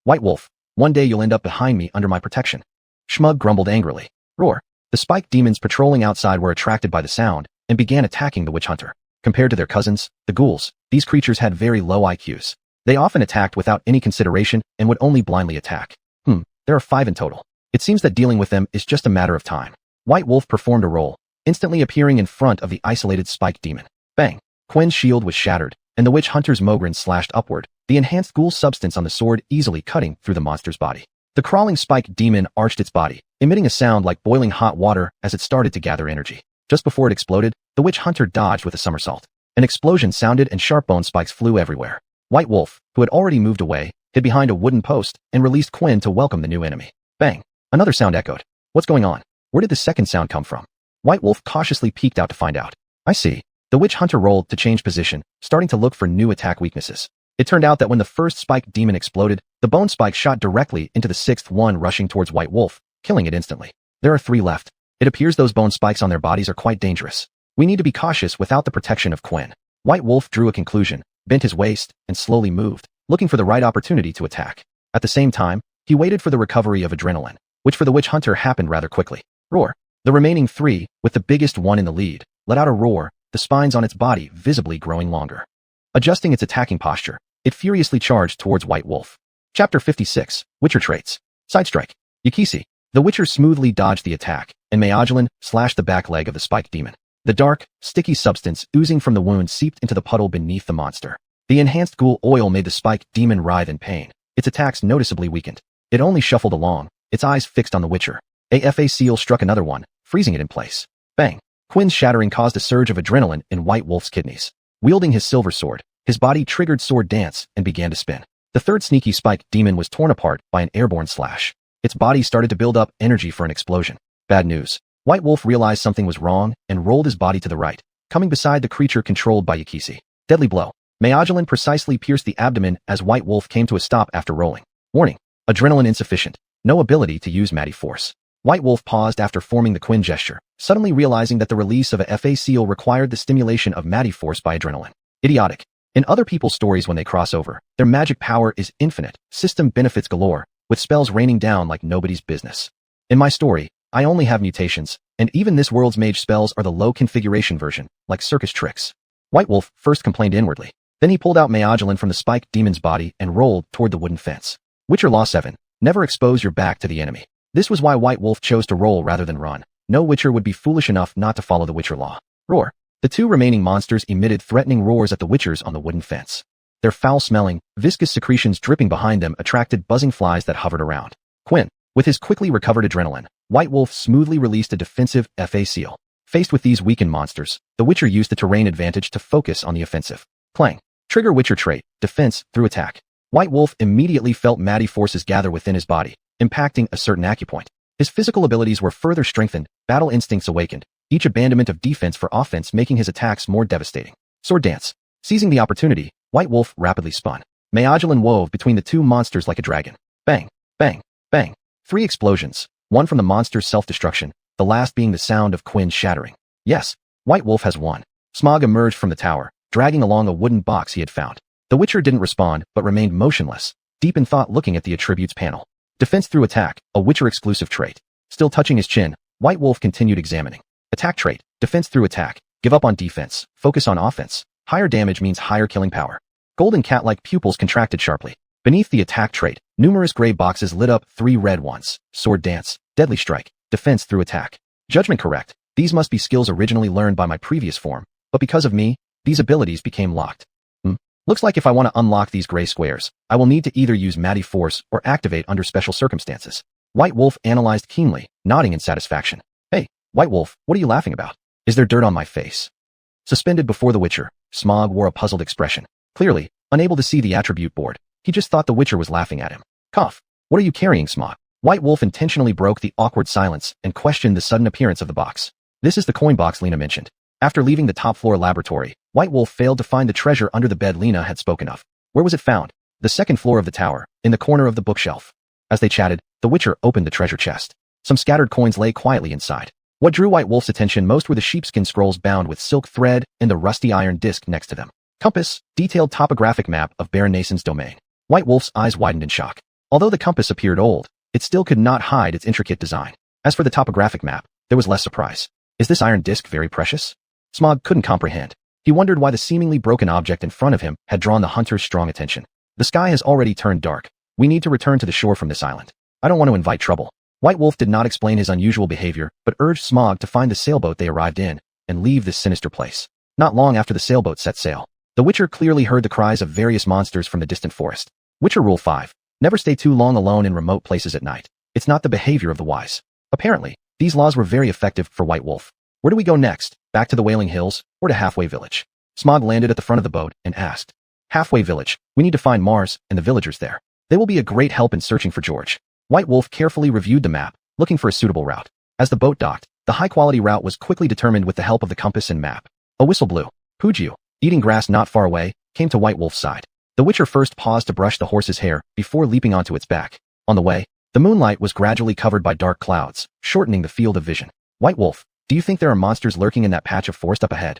White Wolf, one day you'll end up behind me under my protection. Schmug grumbled angrily. Roar. The spike demons patrolling outside were attracted by the sound and began attacking the witch hunter. Compared to their cousins, the ghouls, these creatures had very low IQs. They often attacked without any consideration and would only blindly attack. There are 5 in total. It seems that dealing with them is just a matter of time. White Wolf performed a roll, instantly appearing in front of the isolated spike demon. Bang. Quinn's shield was shattered, and the witch hunter's Mogren slashed upward, the enhanced ghoul substance on the sword easily cutting through the monster's body. The crawling spike demon arched its body, emitting a sound like boiling hot water as it started to gather energy. Just before it exploded, the witch hunter dodged with a somersault. An explosion sounded and sharp bone spikes flew everywhere. White Wolf, who had already moved away, hid behind a wooden post and released Quinn to welcome the new enemy. Bang. Another sound echoed. What's going on? Where did the second sound come from? White Wolf cautiously peeked out to find out. I see. The witch hunter rolled to change position, starting to look for new attack weaknesses. It turned out that when the first spike demon exploded, the bone spike shot directly into the 6th one rushing towards White Wolf, killing it instantly. There are 3 left. It appears those bone spikes on their bodies are quite dangerous. We need to be cautious without the protection of Quinn. White Wolf drew a conclusion, bent his waist, and slowly moved, looking for the right opportunity to attack. At the same time, he waited for the recovery of adrenaline, which for the witch hunter happened rather quickly. Roar. The remaining 3, with the biggest one in the lead, let out a roar, the spines on its body visibly growing longer. Adjusting its attacking posture, it furiously charged towards White Wolf. Chapter 56, Witcher Traits. Sidestrike. Yakisi. The Witcher smoothly dodged the attack, and Mayajalin slashed the back leg of the spike demon. The dark, sticky substance oozing from the wound seeped into the puddle beneath the monster. The enhanced ghoul oil made the spike demon writhe in pain. Its attacks noticeably weakened. It only shuffled along, its eyes fixed on the Witcher. A seal struck another one, freezing it in place. Bang. Quinn's shattering caused a surge of adrenaline in White Wolf's kidneys. Wielding his silver sword, his body triggered sword dance and began to spin. The third sneaky spike demon was torn apart by an airborne slash. Its body started to build up energy for an explosion. Bad news. White Wolf realized something was wrong and rolled his body to the right, coming beside the creature controlled by Yakisi. Deadly blow. Mayajalin precisely pierced the abdomen as White Wolf came to a stop after rolling. Warning. Adrenaline insufficient. No ability to use Matty Force. White Wolf paused after forming the Quinn gesture, suddenly realizing that the release of a FA seal required the stimulation of Matty Force by adrenaline. Idiotic. In other people's stories when they cross over, their magic power is infinite, system benefits galore, with spells raining down like nobody's business. In my story, I only have mutations, and even this world's mage spells are the low configuration version, like circus tricks. White Wolf first complained inwardly. Then he pulled out Mayajalin from the spike demon's body and rolled toward the wooden fence. Witcher Law 7. Never expose your back to the enemy. This was why White Wolf chose to roll rather than run. No Witcher would be foolish enough not to follow the Witcher law. Roar. The two remaining monsters emitted threatening roars at the Witchers on the wooden fence. Their foul-smelling, viscous secretions dripping behind them attracted buzzing flies that hovered around. Quinn. With his quickly recovered adrenaline, White Wolf smoothly released a defensive FA seal. Faced with these weakened monsters, the Witcher used the terrain advantage to focus on the offensive. Clang. Trigger Witcher trait, defense through attack. White Wolf immediately felt mighty forces gather within his body, impacting a certain acupoint. His physical abilities were further strengthened, battle instincts awakened, each abandonment of defense for offense making his attacks more devastating. Sword dance. Seizing the opportunity, White Wolf rapidly spun. Magellan wove between the two monsters like a dragon. Bang, bang, bang. 3 explosions, one from the monster's self-destruction, the last being the sound of Quinn shattering. Yes, White Wolf has won. Smog emerged from the tower, dragging along a wooden box he had found. The Witcher didn't respond, but remained motionless, deep in thought looking at the attributes panel. Defense through attack, a Witcher-exclusive trait. Still touching his chin, White Wolf continued examining. Attack trait, defense through attack. Give up on defense, focus on offense. Higher damage means higher killing power. Golden cat-like pupils contracted sharply. Beneath the attack trait, numerous gray boxes lit up, 3 red ones. Sword dance, deadly strike, defense through attack. Judgment correct. These must be skills originally learned by my previous form, but because of me, these abilities became locked. Looks like if I want to unlock these gray squares, I will need to either use mighty force or activate under special circumstances. White Wolf analyzed keenly, nodding in satisfaction. Hey, White Wolf, what are you laughing about? Is there dirt on my face? Suspended before the Witcher, Smog wore a puzzled expression. Clearly, unable to see the attribute board, he just thought the Witcher was laughing at him. Cough. What are you carrying, Smog? White Wolf intentionally broke the awkward silence and questioned the sudden appearance of the box. This is the coin box Lena mentioned. After leaving the top-floor laboratory, White Wolf failed to find the treasure under the bed Lena had spoken of. Where was it found? The second floor of the tower, in the corner of the bookshelf. As they chatted, the Witcher opened the treasure chest. Some scattered coins lay quietly inside. What drew White Wolf's attention most were the sheepskin scrolls bound with silk thread and the rusty iron disc next to them. Compass, detailed topographic map of Baron Nason's domain. White Wolf's eyes widened in shock. Although the compass appeared old, it still could not hide its intricate design. As for the topographic map, there was less surprise. Is this iron disc very precious? Smog couldn't comprehend. He wondered why the seemingly broken object in front of him had drawn the hunter's strong attention. The sky has already turned dark. We need to return to the shore from this island. I don't want to invite trouble. White Wolf did not explain his unusual behavior, but urged Smog to find the sailboat they arrived in and leave this sinister place. Not long after the sailboat set sail, the Witcher clearly heard the cries of various monsters from the distant forest. Witcher Rule 5. Never stay too long alone in remote places at night. It's not the behavior of the wise. Apparently, these laws were very effective for White Wolf. Where do we go next? Back to the Wailing Hills, or to Halfway Village? Smog landed at the front of the boat and asked. Halfway Village. We need to find Mars and the villagers there. They will be a great help in searching for George. White Wolf carefully reviewed the map, looking for a suitable route. As the boat docked, the high-quality route was quickly determined with the help of the compass and map. A whistle blew. Puju, eating grass not far away, came to White Wolf's side. The Witcher first paused to brush the horse's hair before leaping onto its back. On the way, the moonlight was gradually covered by dark clouds, shortening the field of vision. White Wolf, do you think there are monsters lurking in that patch of forest up ahead?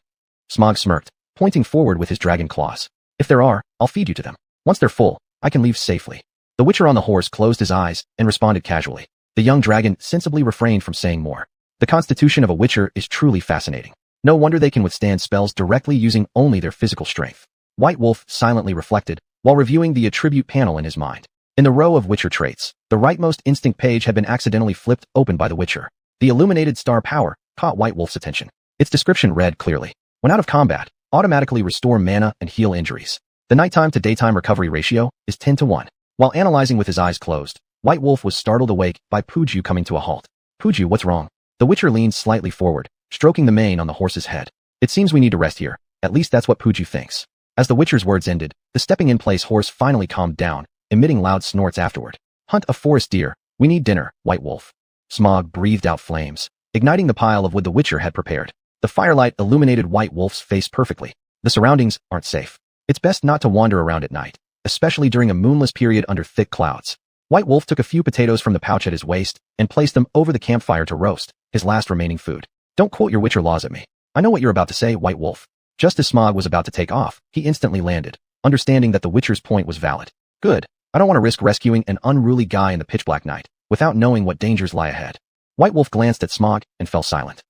Smog smirked, pointing forward with his dragon claws. If there are, I'll feed you to them. Once they're full, I can leave safely. The Witcher on the horse closed his eyes and responded casually. The young dragon sensibly refrained from saying more. The constitution of a Witcher is truly fascinating. No wonder they can withstand spells directly using only their physical strength. White Wolf silently reflected, while reviewing the attribute panel in his mind. In the row of Witcher traits, the rightmost instinct page had been accidentally flipped open by the Witcher. The illuminated star power caught White Wolf's attention. Its description read clearly. When out of combat, automatically restore mana and heal injuries. The nighttime to daytime recovery ratio is 10-1. While analyzing with his eyes closed, White Wolf was startled awake by Puju coming to a halt. Puju, what's wrong? The Witcher leaned slightly forward, stroking the mane on the horse's head. It seems we need to rest here. At least that's what Puju thinks. As the Witcher's words ended, the stepping-in-place horse finally calmed down, emitting loud snorts afterward. Hunt a forest deer. We need dinner, White Wolf. Smog breathed out flames, igniting the pile of wood the Witcher had prepared. The firelight illuminated White Wolf's face perfectly. The surroundings aren't safe. It's best not to wander around at night, especially during a moonless period under thick clouds. White Wolf took a few potatoes from the pouch at his waist and placed them over the campfire to roast, his last remaining food. Don't quote your Witcher laws at me. I know what you're about to say, White Wolf. Just as Smog was about to take off, he instantly landed, understanding that the Witcher's point was valid. Good. I don't want to risk rescuing an unruly guy in the pitch-black night, without knowing what dangers lie ahead. White Wolf glanced at Smog and fell silent.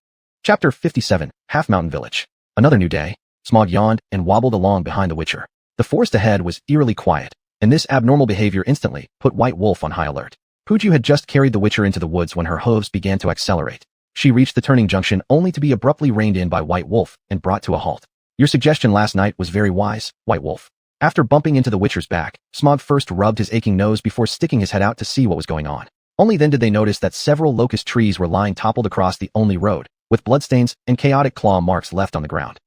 Chapter 57, Half Mountain Village. Another new day. Smog yawned and wobbled along behind the Witcher. The forest ahead was eerily quiet, and this abnormal behavior instantly put White Wolf on high alert. Puju had just carried the Witcher into the woods when her hooves began to accelerate. She reached the turning junction only to be abruptly reined in by White Wolf and brought to a halt. Your suggestion last night was very wise, White Wolf. After bumping into the Witcher's back, Smog first rubbed his aching nose before sticking his head out to see what was going on. Only then did they notice that several locust trees were lying toppled across the only road, with bloodstains and chaotic claw marks left on the ground.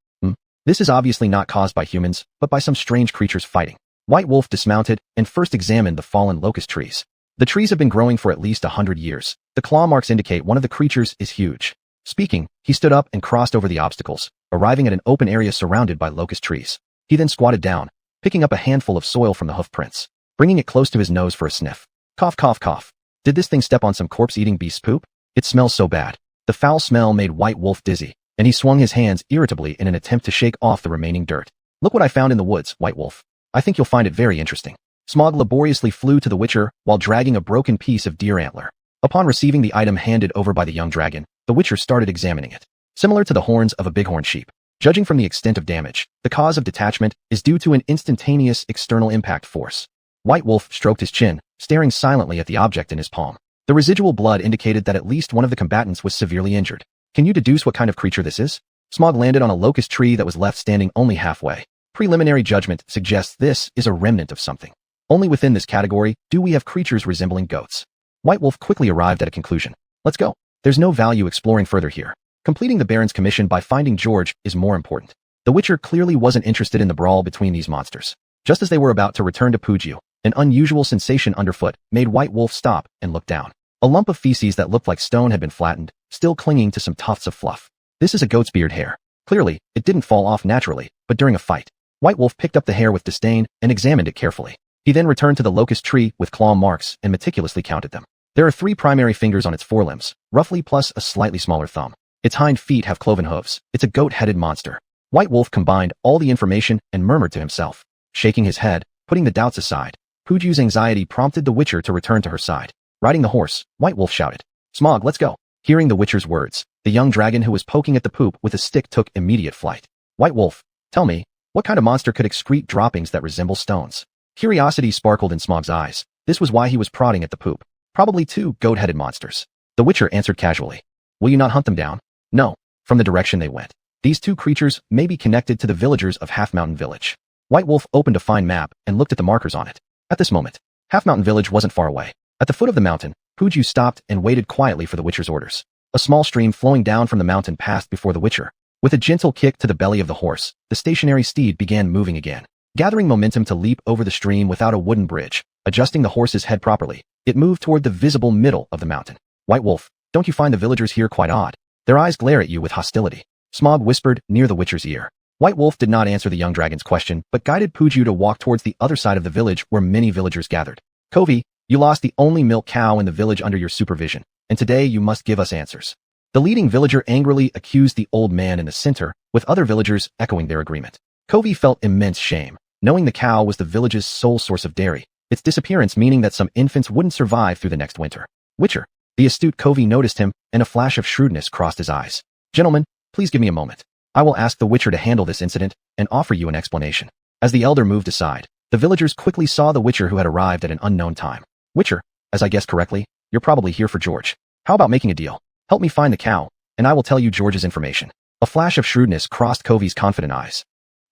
This is obviously not caused by humans, but by some strange creatures fighting. White Wolf dismounted and first examined the fallen locust trees. The trees have been growing for at least 100 years. The claw marks indicate one of the creatures is huge. Speaking, he stood up and crossed over the obstacles, arriving at an open area surrounded by locust trees. He then squatted down, picking up a handful of soil from the hoof prints, bringing it close to his nose for a sniff. Cough, cough, cough. Did this thing step on some corpse-eating beast's poop? It smells so bad. The foul smell made White Wolf dizzy, and he swung his hands irritably in an attempt to shake off the remaining dirt. Look what I found in the woods, White Wolf. I think you'll find it very interesting. Smog laboriously flew to the Witcher while dragging a broken piece of deer antler. Upon receiving the item handed over by the young dragon, the Witcher started examining it. Similar to the horns of a bighorn sheep. Judging from the extent of damage, the cause of detachment is due to an instantaneous external impact force. White Wolf stroked his chin, staring silently at the object in his palm. The residual blood indicated that at least one of the combatants was severely injured. Can you deduce what kind of creature this is? Smog landed on a locust tree that was left standing only halfway. Preliminary judgment suggests this is a remnant of something. Only within this category do we have creatures resembling goats. White Wolf quickly arrived at a conclusion. Let's go. There's no value exploring further here. Completing the Baron's commission by finding George is more important. The Witcher clearly wasn't interested in the brawl between these monsters. Just as they were about to return to Puju, an unusual sensation underfoot made White Wolf stop and look down. A lump of feces that looked like stone had been flattened, still clinging to some tufts of fluff. This is a goat's beard hair. Clearly, it didn't fall off naturally, but during a fight. White Wolf picked up the hair with disdain and examined it carefully. He then returned to the locust tree with claw marks and meticulously counted them. There are 3 primary fingers on its forelimbs, roughly plus a slightly smaller thumb. Its hind feet have cloven hooves. It's a goat-headed monster. White Wolf combined all the information and murmured to himself. Shaking his head, putting the doubts aside, Puju's anxiety prompted the Witcher to return to her side. Riding the horse, White Wolf shouted, "Smog, let's go." Hearing the Witcher's words, the young dragon who was poking at the poop with a stick took immediate flight. White Wolf, tell me, what kind of monster could excrete droppings that resemble stones? Curiosity sparkled in Smog's eyes. This was why he was prodding at the poop. Probably 2 goat-headed monsters. The Witcher answered casually. Will you not hunt them down? No, from the direction they went. These 2 creatures may be connected to the villagers of Half Mountain Village. White Wolf opened a fine map and looked at the markers on it. At this moment, Half Mountain Village wasn't far away. At the foot of the mountain, Puju stopped and waited quietly for the Witcher's orders. A small stream flowing down from the mountain passed before the Witcher. With a gentle kick to the belly of the horse, the stationary steed began moving again. Gathering momentum to leap over the stream without a wooden bridge, adjusting the horse's head properly, it moved toward the visible middle of the mountain. White Wolf, don't you find the villagers here quite odd? Their eyes glare at you with hostility. Smog whispered near the Witcher's ear. White Wolf did not answer the young dragon's question, but guided Puju to walk towards the other side of the village where many villagers gathered. Kovi, you lost the only milk cow in the village under your supervision, and today you must give us answers. The leading villager angrily accused the old man in the center, with other villagers echoing their agreement. Kovi felt immense shame, knowing the cow was the village's sole source of dairy, its disappearance meaning that some infants wouldn't survive through the next winter. Witcher, the astute Kovi noticed him, and a flash of shrewdness crossed his eyes. Gentlemen, please give me a moment. I will ask the Witcher to handle this incident and offer you an explanation. As the elder moved aside, the villagers quickly saw the Witcher who had arrived at an unknown time. Witcher, as I guessed correctly, you're probably here for George. How about making a deal? Help me find the cow, and I will tell you George's information. A flash of shrewdness crossed Kovi's confident eyes.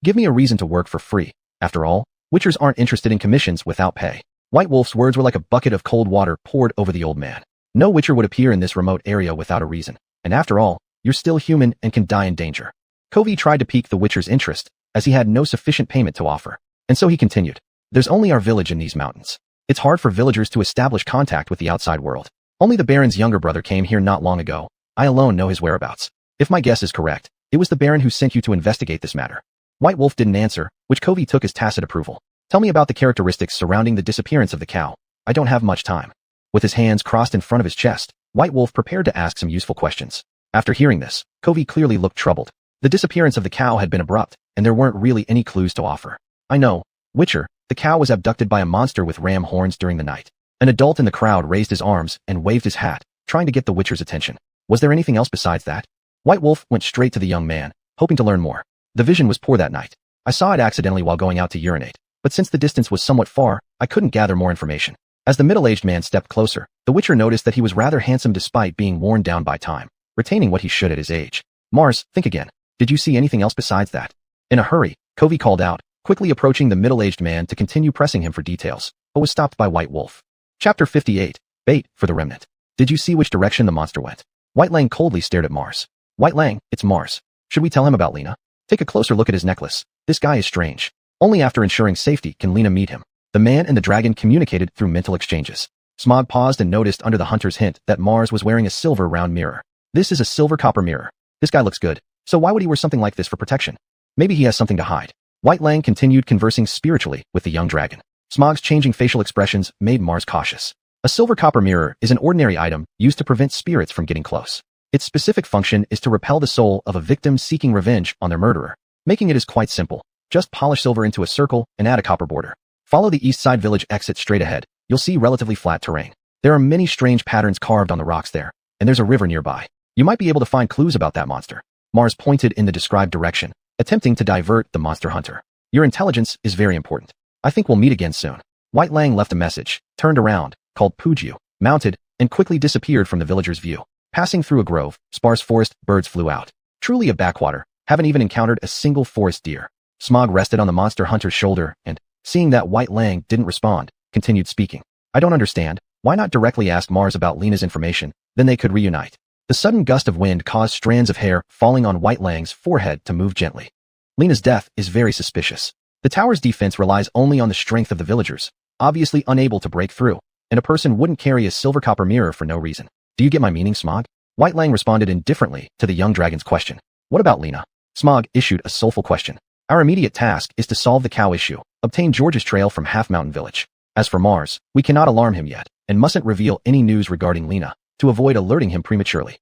Give me a reason to work for free. After all, Witchers aren't interested in commissions without pay. White Wolf's words were like a bucket of cold water poured over the old man. No Witcher would appear in this remote area without a reason. And after all, you're still human and can die in danger. Kovi tried to pique the Witcher's interest, as he had no sufficient payment to offer. And so he continued. There's only our village in these mountains. It's hard for villagers to establish contact with the outside world. Only the Baron's younger brother came here not long ago. I alone know his whereabouts. If my guess is correct, it was the Baron who sent you to investigate this matter. White Wolf didn't answer, which Kovi took as tacit approval. Tell me about the characteristics surrounding the disappearance of the cow. I don't have much time. With his hands crossed in front of his chest, White Wolf prepared to ask some useful questions. After hearing this, Kovi clearly looked troubled. The disappearance of the cow had been abrupt, and there weren't really any clues to offer. I know, Witcher, the cow was abducted by a monster with ram horns during the night. An adult in the crowd raised his arms and waved his hat, trying to get the Witcher's attention. Was there anything else besides that? White Wolf went straight to the young man, hoping to learn more. The vision was poor that night. I saw it accidentally while going out to urinate, but since the distance was somewhat far, I couldn't gather more information. As the middle-aged man stepped closer, the Witcher noticed that he was rather handsome despite being worn down by time, retaining what he should at his age. Mars, think again. Did you see anything else besides that? In a hurry, Covey called out, quickly approaching the middle-aged man to continue pressing him for details, but was stopped by White Wolf. Chapter 58. Bait for the Remnant. Did you see which direction the monster went? White Lang coldly stared at Mars. White Lang, it's Mars. Should we tell him about Lena? Take a closer look at his necklace. This guy is strange. Only after ensuring safety can Lena meet him. The man and the dragon communicated through mental exchanges. Smog paused and noticed under the hunter's hint that Mars was wearing a silver round mirror. This is a silver copper mirror. This guy looks good. So why would he wear something like this for protection? Maybe he has something to hide. White Lang continued conversing spiritually with the young dragon. Smog's changing facial expressions made Mars cautious. A silver copper mirror is an ordinary item used to prevent spirits from getting close. Its specific function is to repel the soul of a victim seeking revenge on their murderer. Making it is quite simple. Just polish silver into a circle and add a copper border. Follow the east side village exit straight ahead. You'll see relatively flat terrain. There are many strange patterns carved on the rocks there, and there's a river nearby. You might be able to find clues about that monster. Mars pointed in the described direction, attempting to divert the monster hunter. Your intelligence is very important. I think we'll meet again soon. White Lang left a message, turned around, called Puju, mounted, and quickly disappeared from the villager's view. Passing through a grove, sparse forest, birds flew out. Truly a backwater. Haven't even encountered a single forest deer. Smog rested on the monster hunter's shoulder and, seeing that White Lang didn't respond, continued speaking. I don't understand. Why not directly ask Mars about Lena's information? Then they could reunite. The sudden gust of wind caused strands of hair falling on White Lang's forehead to move gently. Lena's death is very suspicious. The tower's defense relies only on the strength of the villagers, obviously unable to break through, and a person wouldn't carry a silver copper mirror for no reason. Do you get my meaning, Smog? White Lang responded indifferently to the young dragon's question. What about Lena? Smog issued a soulful question. Our immediate task is to solve the cow issue, obtain George's trail from Half Mountain Village. As for Mars, we cannot alarm him yet, and mustn't reveal any news regarding Lena, to avoid alerting him prematurely.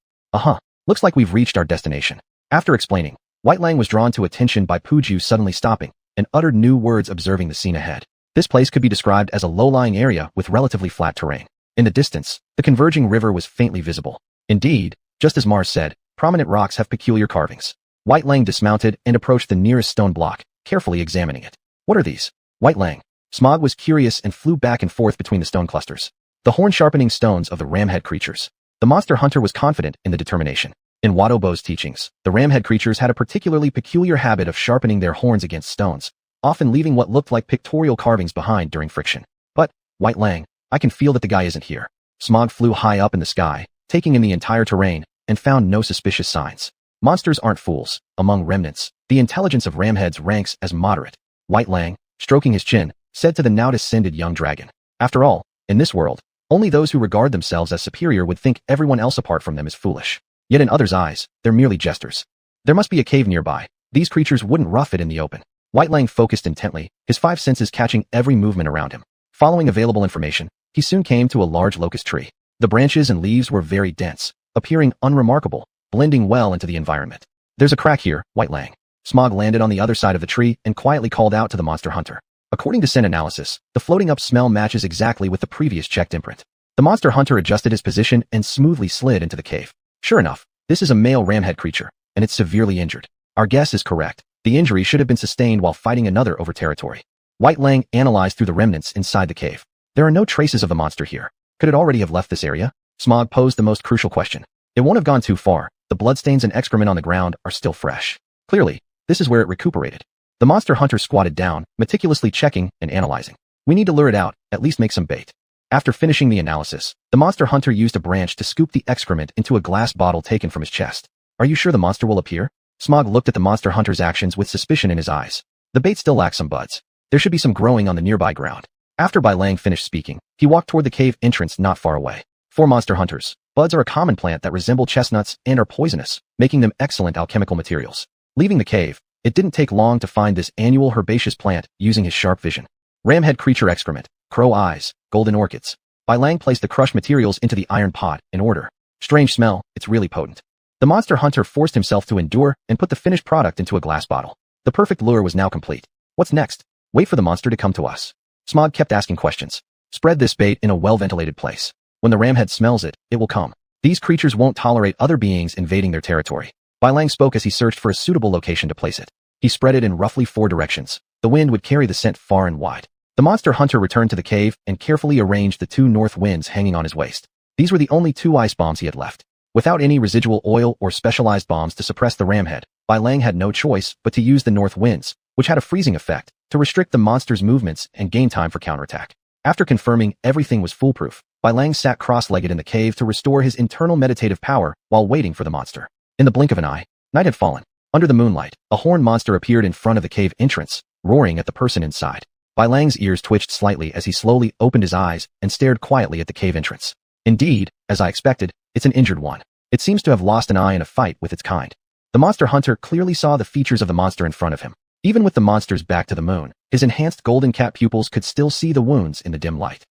Looks like we've reached our destination. After explaining, White Lang was drawn to attention by Puju suddenly stopping, and uttered new words observing the scene ahead. This place could be described as a low-lying area with relatively flat terrain. In the distance, the converging river was faintly visible. Indeed, just as Mars said, prominent rocks have peculiar carvings. White Lang dismounted and approached the nearest stone block, carefully examining it. What are these? White Lang. Smog was curious and flew back and forth between the stone clusters. The horn-sharpening stones of the ramhead creatures. The monster hunter was confident in the determination. In Wadobo's teachings, the ramhead creatures had a particularly peculiar habit of sharpening their horns against stones, often leaving what looked like pictorial carvings behind during friction. But, White Lang, I can feel that the guy isn't here. Smog flew high up in the sky, taking in the entire terrain, and found no suspicious signs. Monsters aren't fools. Among remnants, the intelligence of ramheads ranks as moderate. White Lang, stroking his chin, said to the now descended young dragon. After all, in this world, only those who regard themselves as superior would think everyone else apart from them is foolish. Yet in others' eyes, they're merely jesters. There must be a cave nearby. These creatures wouldn't rough it in the open. White Lang focused intently, his five senses catching every movement around him. Following available information, he soon came to a large locust tree. The branches and leaves were very dense, appearing unremarkable, blending well into the environment. There's a crack here, White Lang. Smog landed on the other side of the tree and quietly called out to the monster hunter. According to scent analysis, the floating up smell matches exactly with the previous checked imprint. The monster hunter adjusted his position and smoothly slid into the cave. Sure enough, this is a male ramhead creature, and it's severely injured. Our guess is correct. The injury should have been sustained while fighting another over territory. White Lang analyzed through the remnants inside the cave. There are no traces of the monster here. Could it already have left this area? Smog posed the most crucial question. It won't have gone too far. The bloodstains and excrement on the ground are still fresh. Clearly, this is where it recuperated. The monster hunter squatted down, meticulously checking and analyzing. We need to lure it out, at least make some bait. After finishing the analysis, the monster hunter used a branch to scoop the excrement into a glass bottle taken from his chest. Are you sure the monster will appear? Smog looked at the monster hunter's actions with suspicion in his eyes. The bait still lacks some buds. There should be some growing on the nearby ground. After Bai Lang finished speaking, he walked toward the cave entrance not far away. For monster hunters, buds are a common plant that resemble chestnuts and are poisonous, making them excellent alchemical materials. Leaving the cave, it didn't take long to find this annual herbaceous plant using his sharp vision. Ramhead creature excrement, crow eyes, golden orchids. Bai Lang placed the crushed materials into the iron pot in order. Strange smell, it's really potent. The monster hunter forced himself to endure and put the finished product into a glass bottle. The perfect lure was now complete. What's next? Wait for the monster to come to us. Smog kept asking questions. Spread this bait in a well-ventilated place. When the ramhead smells it, it will come. These creatures won't tolerate other beings invading their territory. Bai Lang spoke as he searched for a suitable location to place it. He spread it in roughly 4 directions. The the wind would carry the scent far and wide. The monster hunter returned to the cave and carefully arranged the 2 north winds hanging on his waist. These were the only 2 ice bombs he had left. Without any residual oil or specialized bombs to suppress the ramhead, Bai Lang had no choice but to use the north winds, which had a freezing effect, to restrict the monster's movements and gain time for counterattack. After confirming everything was foolproof, Bai Lang sat cross-legged in the cave to restore his internal meditative power while waiting for the monster. In the blink of an eye, night had fallen. Under the moonlight, a horned monster appeared in front of the cave entrance, roaring at the person inside. Bai Lang's ears twitched slightly as he slowly opened his eyes and stared quietly at the cave entrance. Indeed, as I expected, it's an injured one. It seems to have lost an eye in a fight with its kind. The monster hunter clearly saw the features of the monster in front of him. Even with the monster's back to the moon, his enhanced golden cat pupils could still see the wounds in the dim light.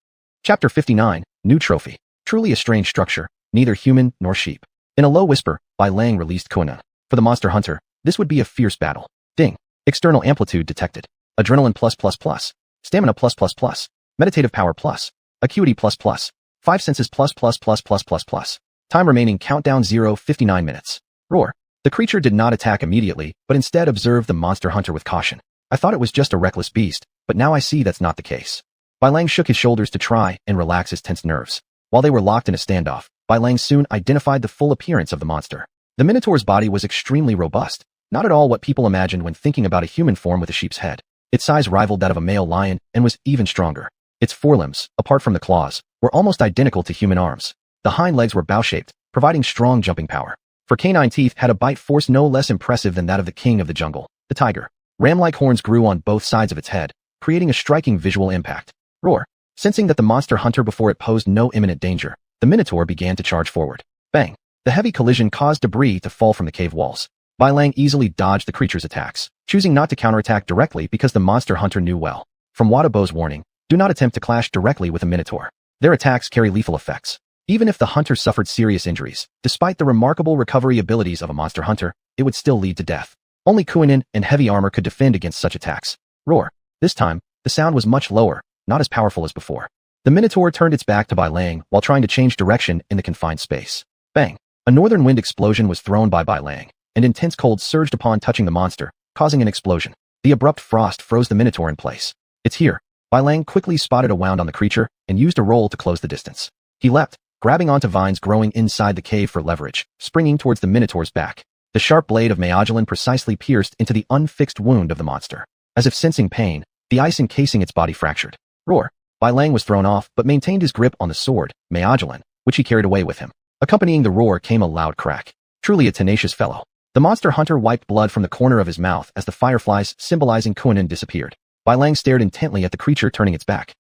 Chapter 59, New Trophy. Truly a strange structure, neither human nor sheep. In a low whisper, Bai Lang released Kunan. For the monster hunter, this would be a fierce battle. Ding. External amplitude detected. Adrenaline +++. Stamina +++. Meditative power +. Acuity ++. 5 senses +++++++. Time remaining countdown 0:59 minutes. Roar. The creature did not attack immediately, but instead observed the monster hunter with caution. I thought it was just a reckless beast, but now I see that's not the case. Bai Lang shook his shoulders to try and relax his tense nerves. While they were locked in a standoff, Bai Lang soon identified the full appearance of the monster. The Minotaur's body was extremely robust, not at all what people imagined when thinking about a human form with a sheep's head. Its size rivaled that of a male lion and was even stronger. Its forelimbs, apart from the claws, were almost identical to human arms. The hind legs were bow-shaped, providing strong jumping power. For canine teeth had a bite force no less impressive than that of the king of the jungle, the tiger. Ram-like horns grew on both sides of its head, creating a striking visual impact. Roar. Sensing that the monster hunter before it posed no imminent danger, the Minotaur began to charge forward. Bang. The heavy collision caused debris to fall from the cave walls. Bai Lang easily dodged the creature's attacks, choosing not to counterattack directly because the monster hunter knew well. From Wadabo's warning, do not attempt to clash directly with a Minotaur. Their attacks carry lethal effects. Even if the hunter suffered serious injuries, despite the remarkable recovery abilities of a monster hunter, it would still lead to death. Only Kuinin and heavy armor could defend against such attacks. Roar. This time, the sound was much lower, not as powerful as before. The Minotaur turned its back to Bai Lang while trying to change direction in the confined space. Bang. A northern wind explosion was thrown by Bai Lang, and intense cold surged upon touching the monster, causing an explosion. The abrupt frost froze the Minotaur in place. It's here. Bai Lang quickly spotted a wound on the creature and used a roll to close the distance. He leapt, grabbing onto vines growing inside the cave for leverage, springing towards the Minotaur's back. The sharp blade of Majolan precisely pierced into the unfixed wound of the monster. As if sensing pain, the ice encasing its body fractured. Roar. Bai Lang was thrown off but maintained his grip on the sword, Majolan, which he carried away with him. Accompanying the roar came a loud crack. Truly a tenacious fellow. The monster hunter wiped blood from the corner of his mouth as the fireflies symbolizing Kuinin disappeared. Bai Lang stared intently at the creature turning its back.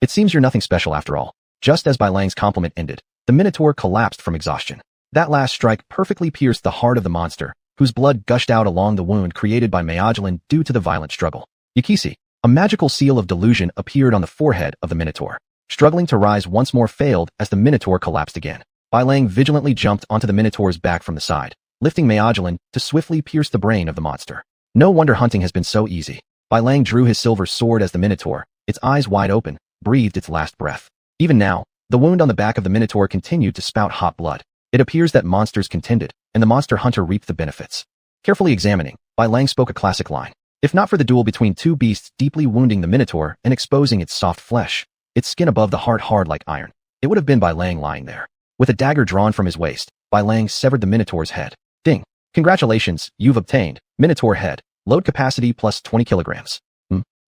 It seems you're nothing special after all. Just as Bai Lang's compliment ended, the Minotaur collapsed from exhaustion. That last strike perfectly pierced the heart of the monster, whose blood gushed out along the wound created by Majolan due to the violent struggle. Yakisi. A magical seal of delusion appeared on the forehead of the Minotaur. Struggling to rise once more failed as the Minotaur collapsed again. Bai Lang vigilantly jumped onto the Minotaur's back from the side, lifting Majolan to swiftly pierce the brain of the monster. No wonder hunting has been so easy. Bai Lang drew his silver sword as the Minotaur, its eyes wide open, breathed its last breath. Even now, the wound on the back of the Minotaur continued to spout hot blood. It appears that monsters contended, and the monster hunter reaped the benefits. Carefully examining, Bai Lang spoke a classic line. If not for the duel between two beasts deeply wounding the Minotaur and exposing its soft flesh, its skin above the heart hard like iron, it would have been Bai Lang lying there. With a dagger drawn from his waist, Bai Lang severed the Minotaur's head. Ding. Congratulations, you've obtained Minotaur head. Load capacity plus 20 kilograms.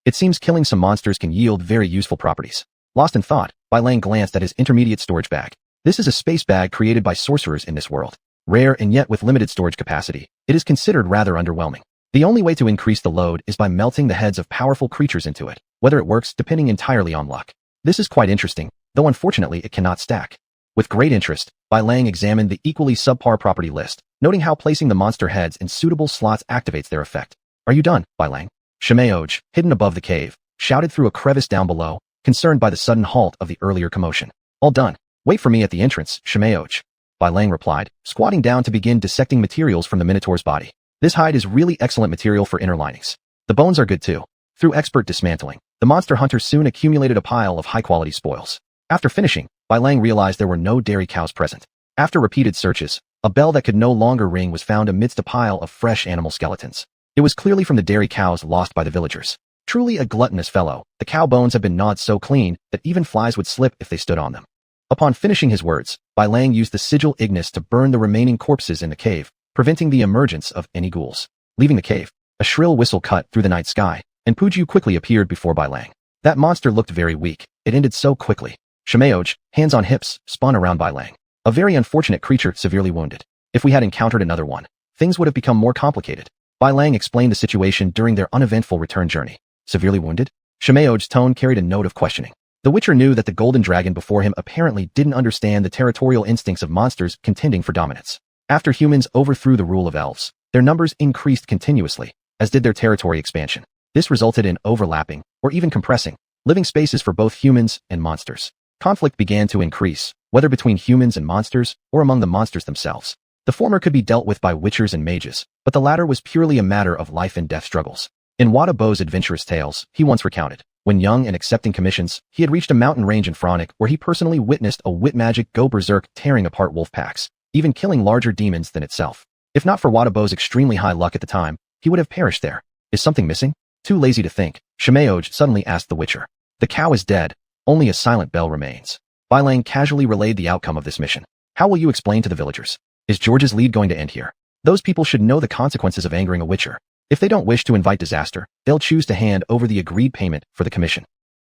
It seems killing some monsters can yield very useful properties. Lost in thought, Bai Lang glanced at his intermediate storage bag. This is a space bag created by sorcerers in this world. Rare and yet with limited storage capacity, it is considered rather underwhelming. The only way to increase the load is by melting the heads of powerful creatures into it, whether it works depending entirely on luck. This is quite interesting, though unfortunately it cannot stack. With great interest, Bai Lang examined the equally subpar property list, noting how placing the monster heads in suitable slots activates their effect. Are you done, Bai Lang? Shimeoj, hidden above the cave, shouted through a crevice down below, concerned by the sudden halt of the earlier commotion. All done. Wait for me at the entrance, Shimeoj. Bai Lang replied, squatting down to begin dissecting materials from the Minotaur's body. This hide is really excellent material for inner linings. The bones are good too. Through expert dismantling, the monster hunter soon accumulated a pile of high-quality spoils. After finishing, Bai Lang realized there were no dairy cows present. After repeated searches, a bell that could no longer ring was found amidst a pile of fresh animal skeletons. It was clearly from the dairy cows lost by the villagers. Truly a gluttonous fellow, the cow bones had been gnawed so clean that even flies would slip if they stood on them. Upon finishing his words, Bai Lang used the sigil ignis to burn the remaining corpses in the cave, preventing the emergence of any ghouls. Leaving the cave, a shrill whistle cut through the night sky, and Puju quickly appeared before Bai Lang. That monster looked very weak. It ended so quickly. Shimeoj, hands on hips, spun around Bai Lang. A very unfortunate creature severely wounded. If we had encountered another one, things would have become more complicated. Bai Lang explained the situation during their uneventful return journey. Severely wounded? Shimeoj's tone carried a note of questioning. The Witcher knew that the golden dragon before him apparently didn't understand the territorial instincts of monsters contending for dominance. After humans overthrew the rule of elves, their numbers increased continuously, as did their territory expansion. This resulted in overlapping, or even compressing, living spaces for both humans and monsters. Conflict began to increase, whether between humans and monsters, or among the monsters themselves. The former could be dealt with by witchers and mages, but the latter was purely a matter of life and death struggles. In Wada Bo's adventurous tales, he once recounted, when young and accepting commissions, he had reached a mountain range in Fronic where he personally witnessed a wit magic go berserk tearing apart wolf packs, even killing larger demons than itself. If not for Wada Bo's extremely high luck at the time, he would have perished there. Is something missing? Too lazy to think, Shimeoj suddenly asked the Witcher. The cow is dead, only a silent bell remains. Bai Lang casually relayed the outcome of this mission. How will you explain to the villagers? Is George's lead going to end here? Those people should know the consequences of angering a Witcher. If they don't wish to invite disaster, they'll choose to hand over the agreed payment for the commission.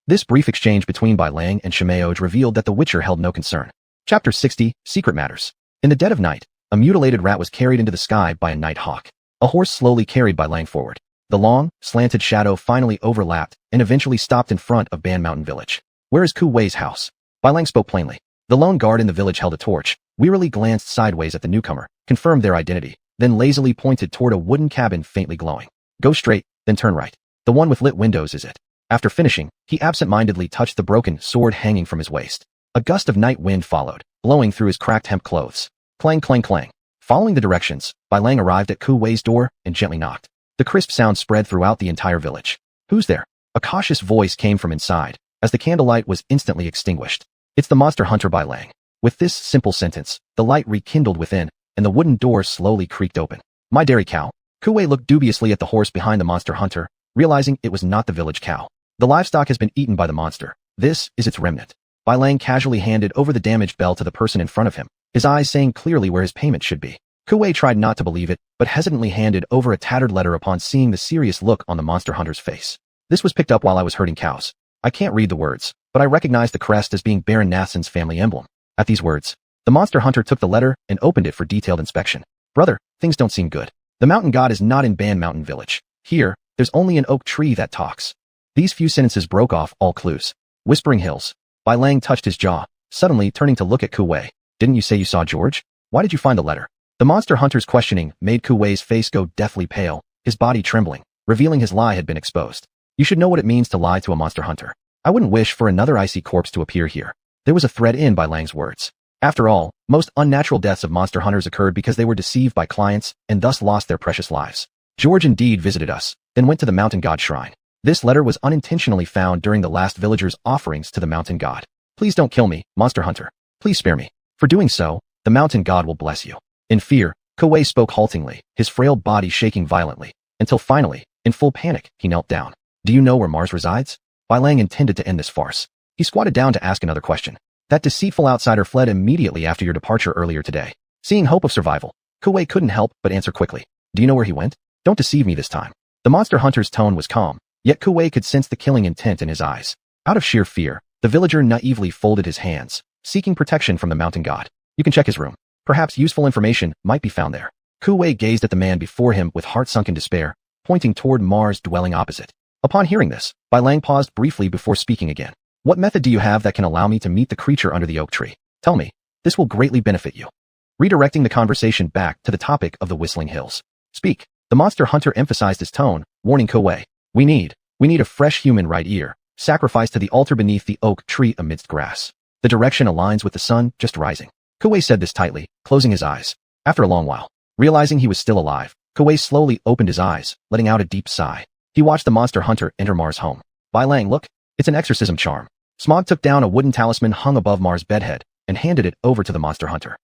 This brief exchange between Bai Lang and Shimeoj revealed that the Witcher held no concern. Chapter 60, Secret Matters. In the dead of night, a mutilated rat was carried into the sky by a night hawk. A horse slowly carried Bai Lang forward. The long, slanted shadow finally overlapped and eventually stopped in front of Ban Mountain Village. Where is Ku Wei's house? Bai Lang spoke plainly. The lone guard in the village held a torch, wearily glanced sideways at the newcomer, confirmed their identity, then lazily pointed toward a wooden cabin faintly glowing. Go straight, then turn right. The one with lit windows is it. After finishing, he absent-mindedly touched the broken sword hanging from his waist. A gust of night wind followed, blowing through his cracked hemp clothes. Clang, clang, clang. Following the directions, Bai Lang arrived at Ku Wei's door and gently knocked. The crisp sound spread throughout the entire village. Who's there? A cautious voice came from inside, as the candlelight was instantly extinguished. It's the monster hunter Bai Lang. With this simple sentence, the light rekindled within, and the wooden door slowly creaked open. My dairy cow. Ku Wei looked dubiously at the horse behind the monster hunter, realizing it was not the village cow. The livestock has been eaten by the monster. This is its remnant. Bai Lang casually handed over the damaged bell to the person in front of him, his eyes saying clearly where his payment should be. Ku Wei tried not to believe it, but hesitantly handed over a tattered letter upon seeing the serious look on the monster hunter's face. This was picked up while I was herding cows. I can't read the words, but I recognize the crest as being Baron Nathan's family emblem. At these words, the monster hunter took the letter and opened it for detailed inspection. Brother, things don't seem good. The mountain god is not in Ban Mountain Village. Here, there's only an oak tree that talks. These few sentences broke off all clues. Whispering Hills. Bai Lang touched his jaw, suddenly turning to look at Ku Wei. Didn't you say you saw George? Why did you find the letter? The monster hunter's questioning made Ku Wei's face go deathly pale, his body trembling, revealing his lie had been exposed. You should know what it means to lie to a monster hunter. I wouldn't wish for another icy corpse to appear here. There was a thread in Bai Lang's words. After all, most unnatural deaths of monster hunters occurred because they were deceived by clients and thus lost their precious lives. George indeed visited us, then went to the mountain god shrine. This letter was unintentionally found during the last villager's offerings to the mountain god. Please don't kill me, monster hunter. Please spare me. For doing so, the mountain god will bless you. In fear, Ku Wei spoke haltingly, his frail body shaking violently, until finally, in full panic, he knelt down. Do you know where Mars resides? Bai Lang intended to end this farce. He squatted down to ask another question. That deceitful outsider fled immediately after your departure earlier today. Seeing hope of survival, Ku Wei couldn't help but answer quickly. Do you know where he went? Don't deceive me this time. The monster hunter's tone was calm, yet Ku Wei could sense the killing intent in his eyes. Out of sheer fear, the villager naively folded his hands, seeking protection from the mountain god. You can check his room. Perhaps useful information might be found there. Ku Wei gazed at the man before him with heart sunk in despair, pointing toward Mars' dwelling opposite. Upon hearing this, Bai Lang paused briefly before speaking again. What method do you have that can allow me to meet the creature under the oak tree? Tell me. This will greatly benefit you. Redirecting the conversation back to the topic of the Whistling Hills. Speak. The monster hunter emphasized his tone, warning Ku Wei. We need a fresh human right ear, sacrificed to the altar beneath the oak tree amidst grass. The direction aligns with the sun just rising. Ku Wei said this tightly, closing his eyes. After a long while, realizing he was still alive, Ku Wei slowly opened his eyes, letting out a deep sigh. He watched the monster hunter enter Mars' home. Bai Lang, look. It's an exorcism charm. Smog took down a wooden talisman hung above Mars' bedhead and handed it over to the monster hunter.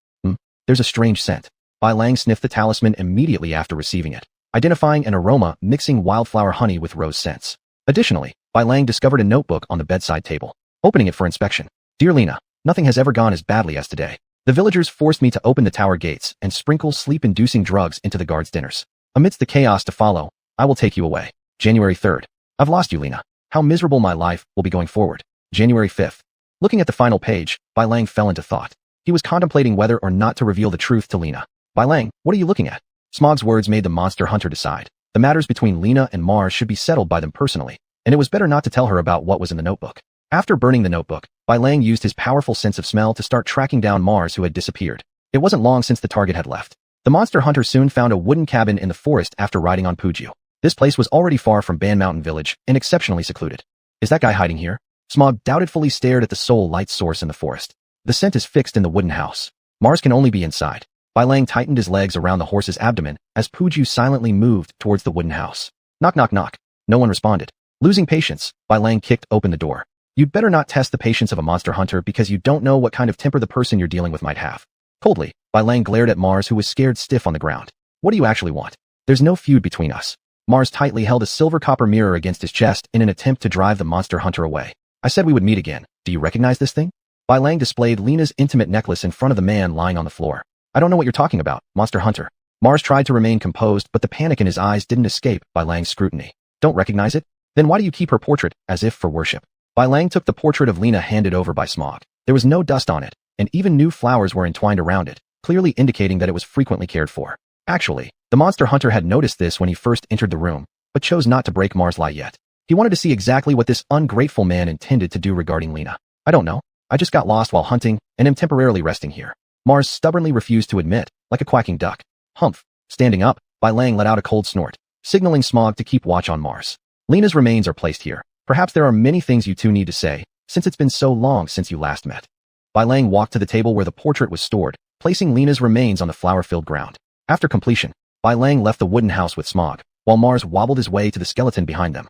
There's a strange scent. Bai Lang sniffed the talisman immediately after receiving it. identifying an aroma mixing wildflower honey with rose scents. Additionally, Bai Lang discovered a notebook on the bedside table. Opening it for inspection. Dear Lena, nothing has ever gone as badly as today. The villagers forced me to open the tower gates and sprinkle sleep-inducing drugs into the guards' dinners. Amidst the chaos to follow, I will take you away. January 3rd. I've lost you, Lena. How miserable my life will be going forward. January 5th. Looking at the final page, Bai Lang fell into thought. He was contemplating whether or not to reveal the truth to Lena. Bai Lang, what are you looking at? Smog's words made the monster hunter decide. The matters between Lena and Mars should be settled by them personally, and it was better not to tell her about what was in the notebook. After burning the notebook, Bai Lang used his powerful sense of smell to start tracking down Mars, who had disappeared. It wasn't long since the target had left. The monster hunter soon found a wooden cabin in the forest after riding on Puju. This place was already far from Ban Mountain Village and exceptionally secluded. Is that guy hiding here? Smog doubtfully stared at the sole light source in the forest. The scent is fixed in the wooden house. Mars can only be inside. Bai Lang tightened his legs around the horse's abdomen as Puju silently moved towards the wooden house. Knock, knock, knock. No one responded. Losing patience, Bai Lang kicked open the door. You'd better not test the patience of a monster hunter because you don't know what kind of temper the person you're dealing with might have. Coldly, Bai Lang glared at Mars, who was scared stiff on the ground. What do you actually want? There's no feud between us. Mars tightly held a silver copper mirror against his chest in an attempt to drive the monster hunter away. I said we would meet again. Do you recognize this thing? Bai Lang displayed Lena's intimate necklace in front of the man lying on the floor. I don't know what you're talking about, monster hunter. Mars tried to remain composed, but the panic in his eyes didn't escape Bai Lang's scrutiny. Don't recognize it? Then why do you keep her portrait as if for worship? Bai Lang took the portrait of Lena handed over by Smog. There was no dust on it, and even new flowers were entwined around it, clearly indicating that it was frequently cared for. Actually, the monster hunter had noticed this when he first entered the room, but chose not to break Mars' lie yet. He wanted to see exactly what this ungrateful man intended to do regarding Lena. I don't know. I just got lost while hunting and am temporarily resting here. Mars stubbornly refused to admit, like a quacking duck. Humph. Standing up, Bai Lang let out a cold snort, signaling Smog to keep watch on Mars. Lena's remains are placed here. Perhaps there are many things you two need to say, since it's been so long since you last met. Bai Lang walked to the table where the portrait was stored, placing Lena's remains on the flower-filled ground. After completion, Bai Lang left the wooden house with Smog, while Mars wobbled his way to the skeleton behind them.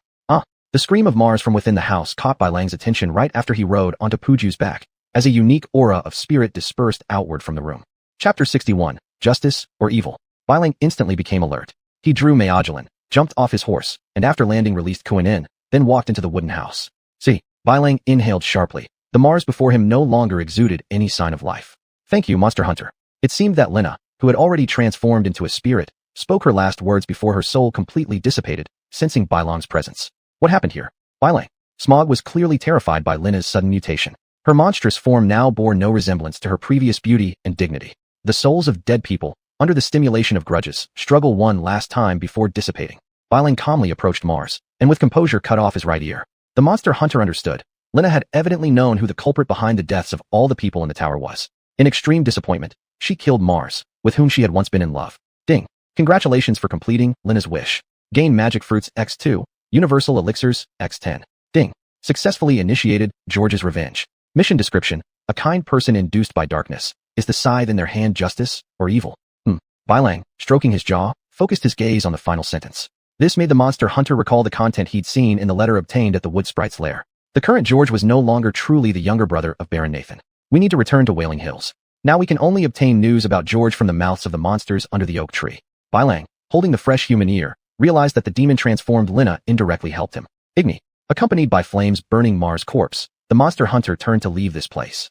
The scream of Mars from within the house caught Bai Lang's attention right after he rode onto Puju's back, as a unique aura of spirit dispersed outward from the room. Chapter 61, Justice or Evil. Bai Lang instantly became alert. He drew Maojalin, jumped off his horse, and after landing released Kuan-in, then walked into the wooden house. See, Bai Lang inhaled sharply. The Mars before him no longer exuded any sign of life. Thank you, monster hunter. It seemed that Lena, who had already transformed into a spirit, spoke her last words before her soul completely dissipated, sensing Bai Lang's presence. What happened here? Bai Lang. Smog was clearly terrified by Lena's sudden mutation. Her monstrous form now bore no resemblance to her previous beauty and dignity. The souls of dead people, under the stimulation of grudges, struggle one last time before dissipating. Bai Lang calmly approached Mars, and with composure cut off his right ear. The monster hunter understood. Lena had evidently known who the culprit behind the deaths of all the people in the tower was. In extreme disappointment, she killed Mars, with whom she had once been in love. Ding. Congratulations for completing Lena's wish. Gain magic fruits X2. Universal elixirs, X10. Ding. Successfully initiated, George's Revenge. Mission description, a kind person induced by darkness. Is the scythe in their hand justice or evil? Bai Lang, stroking his jaw, focused his gaze on the final sentence. This made the monster hunter recall the content he'd seen in the letter obtained at the wood sprite's lair. The current George was no longer truly the younger brother of Baron Nathan. We need to return to Wailing Hills. Now we can only obtain news about George from the mouths of the monsters under the oak tree. Bai Lang, holding the fresh human ear, realized that the demon-transformed Lena indirectly helped him. Igni, accompanied by flames burning Mars' corpse, the monster hunter turned to leave this place.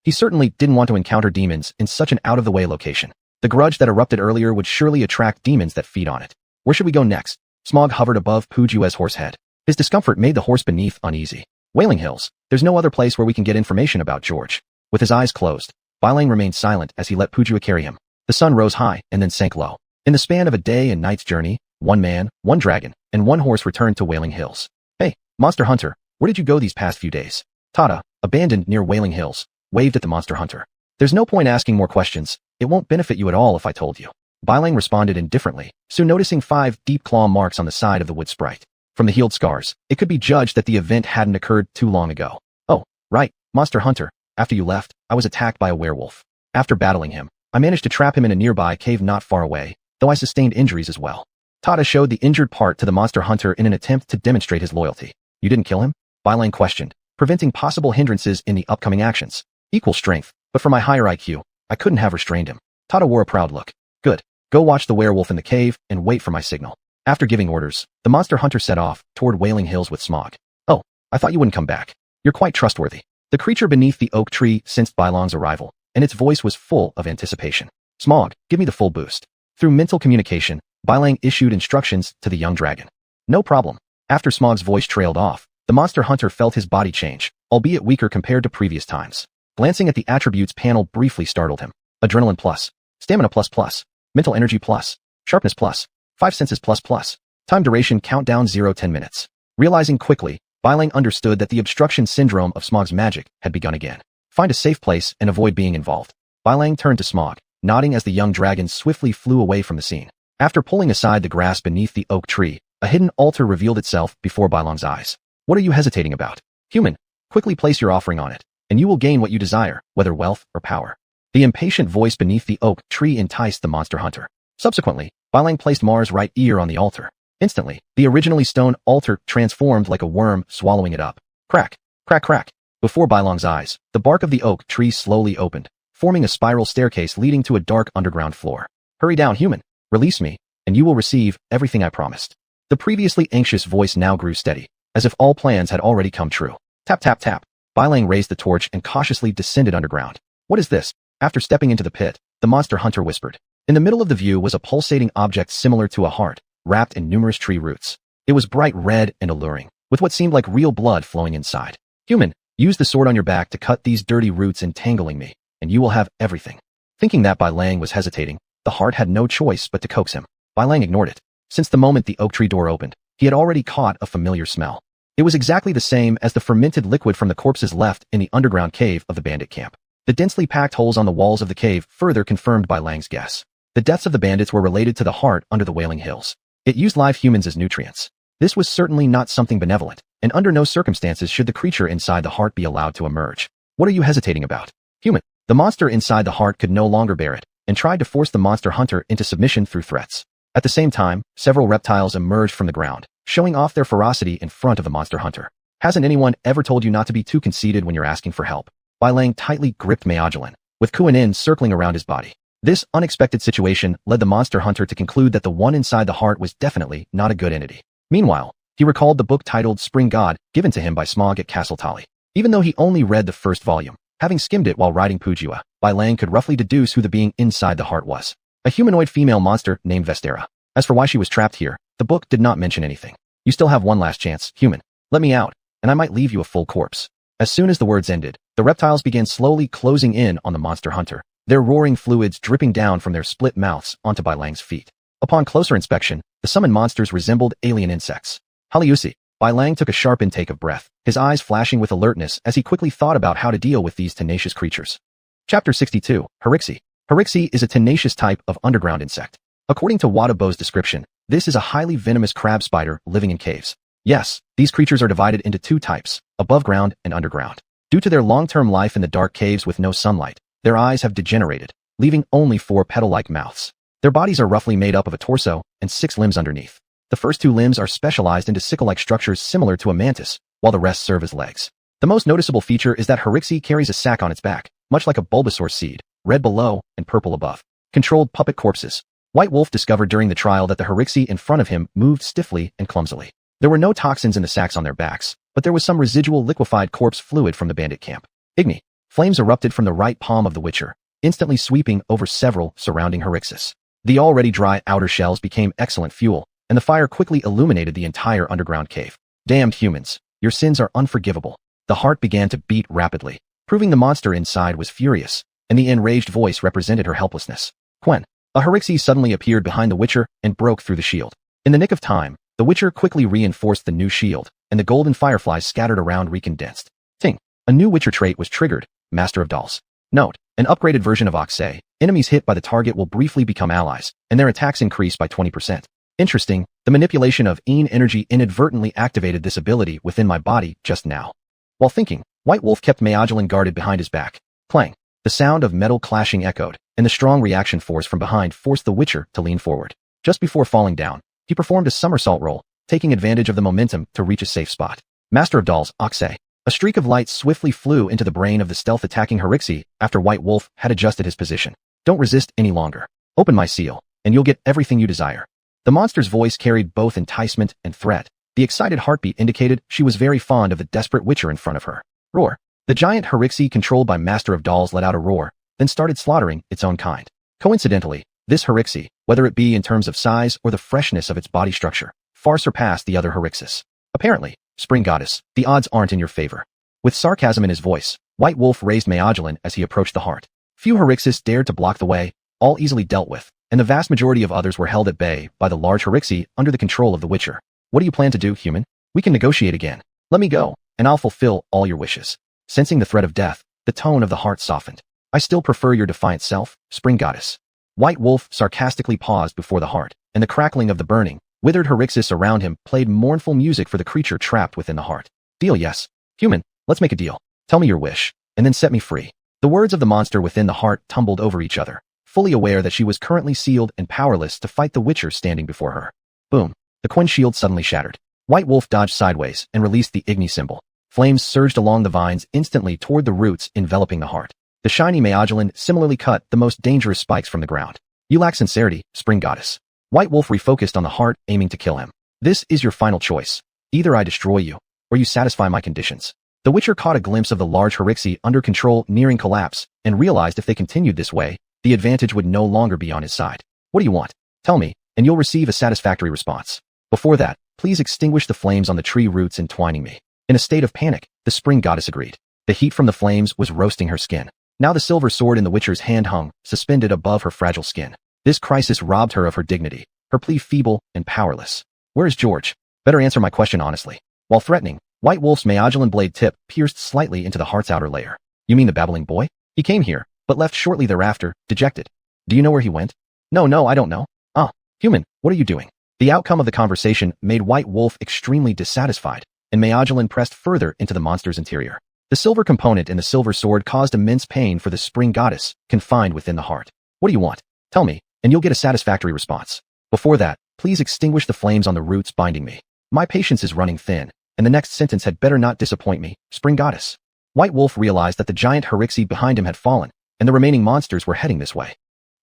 He certainly didn't want to encounter demons in such an out-of-the-way location. The grudge that erupted earlier would surely attract demons that feed on it. Where should we go next? Smog hovered above Puju's horse head. His discomfort made the horse beneath uneasy. Wailing Hills. There's no other place where we can get information about George. With his eyes closed, Bai Lang remained silent as he let Puju carry him. The sun rose high and then sank low. In the span of a day and night's journey, one man, one dragon, and one horse returned to Wailing Hills. Hey, monster hunter, where did you go these past few days? Tata, abandoned near Wailing Hills, waved at the monster hunter. There's no point asking more questions. It won't benefit you at all if I told you. Bai Lang responded indifferently, soon noticing 5 deep claw marks on the side of the wood sprite. From the healed scars, it could be judged that the event hadn't occurred too long ago. Oh, right, monster hunter, after you left, I was attacked by a werewolf. After battling him, I managed to trap him in a nearby cave not far away, though I sustained injuries as well. Tata showed the injured part to the monster hunter in an attempt to demonstrate his loyalty. You didn't kill him? Bai Lang questioned, preventing possible hindrances in the upcoming actions. Equal strength, but for my higher IQ, I couldn't have restrained him. Tata wore a proud look. Good. Go watch the werewolf in the cave and wait for my signal. After giving orders, the monster hunter set off toward Wailing Hills with Smog. Oh, I thought you wouldn't come back. You're quite trustworthy. The creature beneath the oak tree sensed Bylong's arrival, and its voice was full of anticipation. Smog, give me the full boost. Through mental communication, Bylang issued instructions to the young dragon. No problem. After Smog's voice trailed off, the monster hunter felt his body change, albeit weaker compared to previous times. Glancing at the attributes panel briefly startled him. Adrenaline plus, stamina plus, mental energy plus, sharpness plus, 5 senses plus. Time duration countdown 0-10 minutes. Realizing quickly, Bylang understood that the obstruction syndrome of Smog's magic had begun again. Find a safe place and avoid being involved. Bylang turned to Smog, nodding as the young dragon swiftly flew away from the scene. After pulling aside the grass beneath the oak tree, a hidden altar revealed itself before Bylong's eyes. What are you hesitating about? Human, quickly place your offering on it, and you will gain what you desire, whether wealth or power. The impatient voice beneath the oak tree enticed the monster hunter. Subsequently, Bylang placed Mars' right ear on the altar. Instantly, the originally stone altar transformed like a worm, swallowing it up. Crack, crack, crack. Before Bylong's eyes, the bark of the oak tree slowly opened, forming a spiral staircase leading to a dark underground floor. Hurry down, human. Release me, and you will receive everything I promised. The previously anxious voice now grew steady, as if all plans had already come true. Tap, tap, tap. Bylang raised the torch and cautiously descended underground. What is this? After stepping into the pit, the monster hunter whispered. In the middle of the view was a pulsating object similar to a heart, wrapped in numerous tree roots. It was bright red and alluring, with what seemed like real blood flowing inside. Human, use the sword on your back to cut these dirty roots entangling me, and you will have everything. Thinking that Bylang was hesitating, the heart had no choice but to coax him. Bylang ignored it. Since the moment the oak tree door opened, he had already caught a familiar smell. It was exactly the same as the fermented liquid from the corpses left in the underground cave of the bandit camp. The densely packed holes on the walls of the cave further confirmed Bylang's guess. The deaths of the bandits were related to the heart under the Wailing Hills. It used live humans as nutrients. This was certainly not something benevolent, and under no circumstances should the creature inside the heart be allowed to emerge. What are you hesitating about? Human. The monster inside the heart could no longer bear it, and tried to force the monster hunter into submission through threats. At the same time, several reptiles emerged from the ground, showing off their ferocity in front of the monster hunter. Hasn't anyone ever told you not to be too conceited when you're asking for help? Bylang tightly gripped Maojalin, with Kuan-In circling around his body. This unexpected situation led the monster hunter to conclude that the one inside the heart was definitely not a good entity. Meanwhile, he recalled the book titled Spring God, given to him by Smog at Castle Tali. Even though he only read the first volume, having skimmed it while riding Pujua, Bylang could roughly deduce who the being inside the heart was. A humanoid female monster named Vestera. As for why she was trapped here, the book did not mention anything. You still have one last chance, human. Let me out, and I might leave you a full corpse. As soon as the words ended, the reptiles began slowly closing in on the monster hunter, their roaring fluids dripping down from their split mouths onto Bylang's feet. Upon closer inspection, the summoned monsters resembled alien insects. Haliusi. Bylang took a sharp intake of breath, his eyes flashing with alertness as he quickly thought about how to deal with these tenacious creatures. Chapter 62, Harixi. Harixi is a tenacious type of underground insect. According to Wadabo's description, this is a highly venomous crab spider living in caves. Yes, these creatures are divided into two types, above ground and underground. Due to their long-term life in the dark caves with no sunlight, their eyes have degenerated, leaving only 4 petal-like mouths. Their bodies are roughly made up of a torso and 6 limbs underneath. The first 2 limbs are specialized into sickle-like structures similar to a mantis, while the rest serve as legs. The most noticeable feature is that Harixi carries a sac on its back, much like a Bulbasaur seed, red below and purple above. Controlled puppet corpses. White Wolf discovered during the trial that the Harixi in front of him moved stiffly and clumsily. There were no toxins in the sacs on their backs, but there was some residual liquefied corpse fluid from the bandit camp. Igni. Flames erupted from the right palm of the Witcher, instantly sweeping over several surrounding Harixis. The already dry outer shells became excellent fuel, and the fire quickly illuminated the entire underground cave. Damned humans, your sins are unforgivable. The heart began to beat rapidly, proving the monster inside was furious, and the enraged voice represented her helplessness. Quen. A Harixi suddenly appeared behind the Witcher and broke through the shield. In the nick of time, the Witcher quickly reinforced the new shield, and the golden fireflies scattered around recondensed. Ting. A new Witcher trait was triggered, Master of Dolls. Note, an upgraded version of Oxay. Enemies hit by the target will briefly become allies, and their attacks increase by 20%. Interesting, the manipulation of Een energy inadvertently activated this ability within my body just now. While thinking, White Wolf kept Maojalin guarded behind his back. Clang. The sound of metal clashing echoed, and the strong reaction force from behind forced the Witcher to lean forward. Just before falling down, he performed a somersault roll, taking advantage of the momentum to reach a safe spot. Master of Dolls, Oxay. A streak of light swiftly flew into the brain of the stealth-attacking Harixi after White Wolf had adjusted his position. Don't resist any longer. Open my seal. and you'll get everything you desire." The monster's voice carried both enticement and threat. The excited heartbeat indicated she was very fond of the desperate Witcher in front of her. Roar. The giant Herixi, controlled by Master of Dolls, let out a roar, then started slaughtering its own kind. Coincidentally, this Herixi, whether it be in terms of size or the freshness of its body structure, far surpassed the other Herixis. Apparently, Spring Goddess, the odds aren't in your favor. With sarcasm in his voice, White Wolf raised Majolan as he approached the heart. Few Herixis dared to block the way, all easily dealt with, and the vast majority of others were held at bay by the large Herixi under the control of the Witcher. "What do you plan to do, human? We can negotiate again. Let me go, and I'll fulfill all your wishes." Sensing the threat of death, the tone of the heart softened. "I still prefer your defiant self, Spring Goddess." White Wolf sarcastically paused before the heart, and the crackling of the burning, withered Herixis around him played mournful music for the creature trapped within the heart. "Deal, yes. Human, let's make a deal. Tell me your wish, and then set me free." The words of the monster within the heart tumbled over each other, fully aware that she was currently sealed and powerless to fight the Witcher standing before her. Boom. The Quinn shield suddenly shattered. White Wolf dodged sideways and released the Igni symbol. Flames surged along the vines instantly toward the roots enveloping the heart. The shiny Majolan similarly cut the most dangerous spikes from the ground. "You lack sincerity, Spring Goddess." White Wolf refocused on the heart, aiming to kill him. "This is your final choice. Either I destroy you, or you satisfy my conditions." The Witcher caught a glimpse of the large Herixi under control nearing collapse, and realized if they continued this way, the advantage would no longer be on his side. "What do you want? Tell me, and you'll receive a satisfactory response. Before that, please extinguish the flames on the tree roots entwining me." In a state of panic, the Spring Goddess agreed. The heat from the flames was roasting her skin. Now the silver sword in the Witcher's hand hung, suspended above her fragile skin. This crisis robbed her of her dignity, her plea feeble and powerless. "Where is George? Better answer my question honestly." While threatening, White Wolf's Majolan blade tip pierced slightly into the heart's outer layer. "You mean the babbling boy? He came here, but left shortly thereafter, dejected. Do you know where he went?" No, I don't know." "Ah, human, what are you doing?" The outcome of the conversation made White Wolf extremely dissatisfied, and Majolan pressed further into the monster's interior. The silver component in the silver sword caused immense pain for the Spring Goddess, confined within the heart. "What do you want? Tell me, and you'll get a satisfactory response. Before that, please extinguish the flames on the roots binding me. My patience is running thin, and the next sentence had better not disappoint me, Spring Goddess." White Wolf realized that the giant Herixi behind him had fallen, and the remaining monsters were heading this way.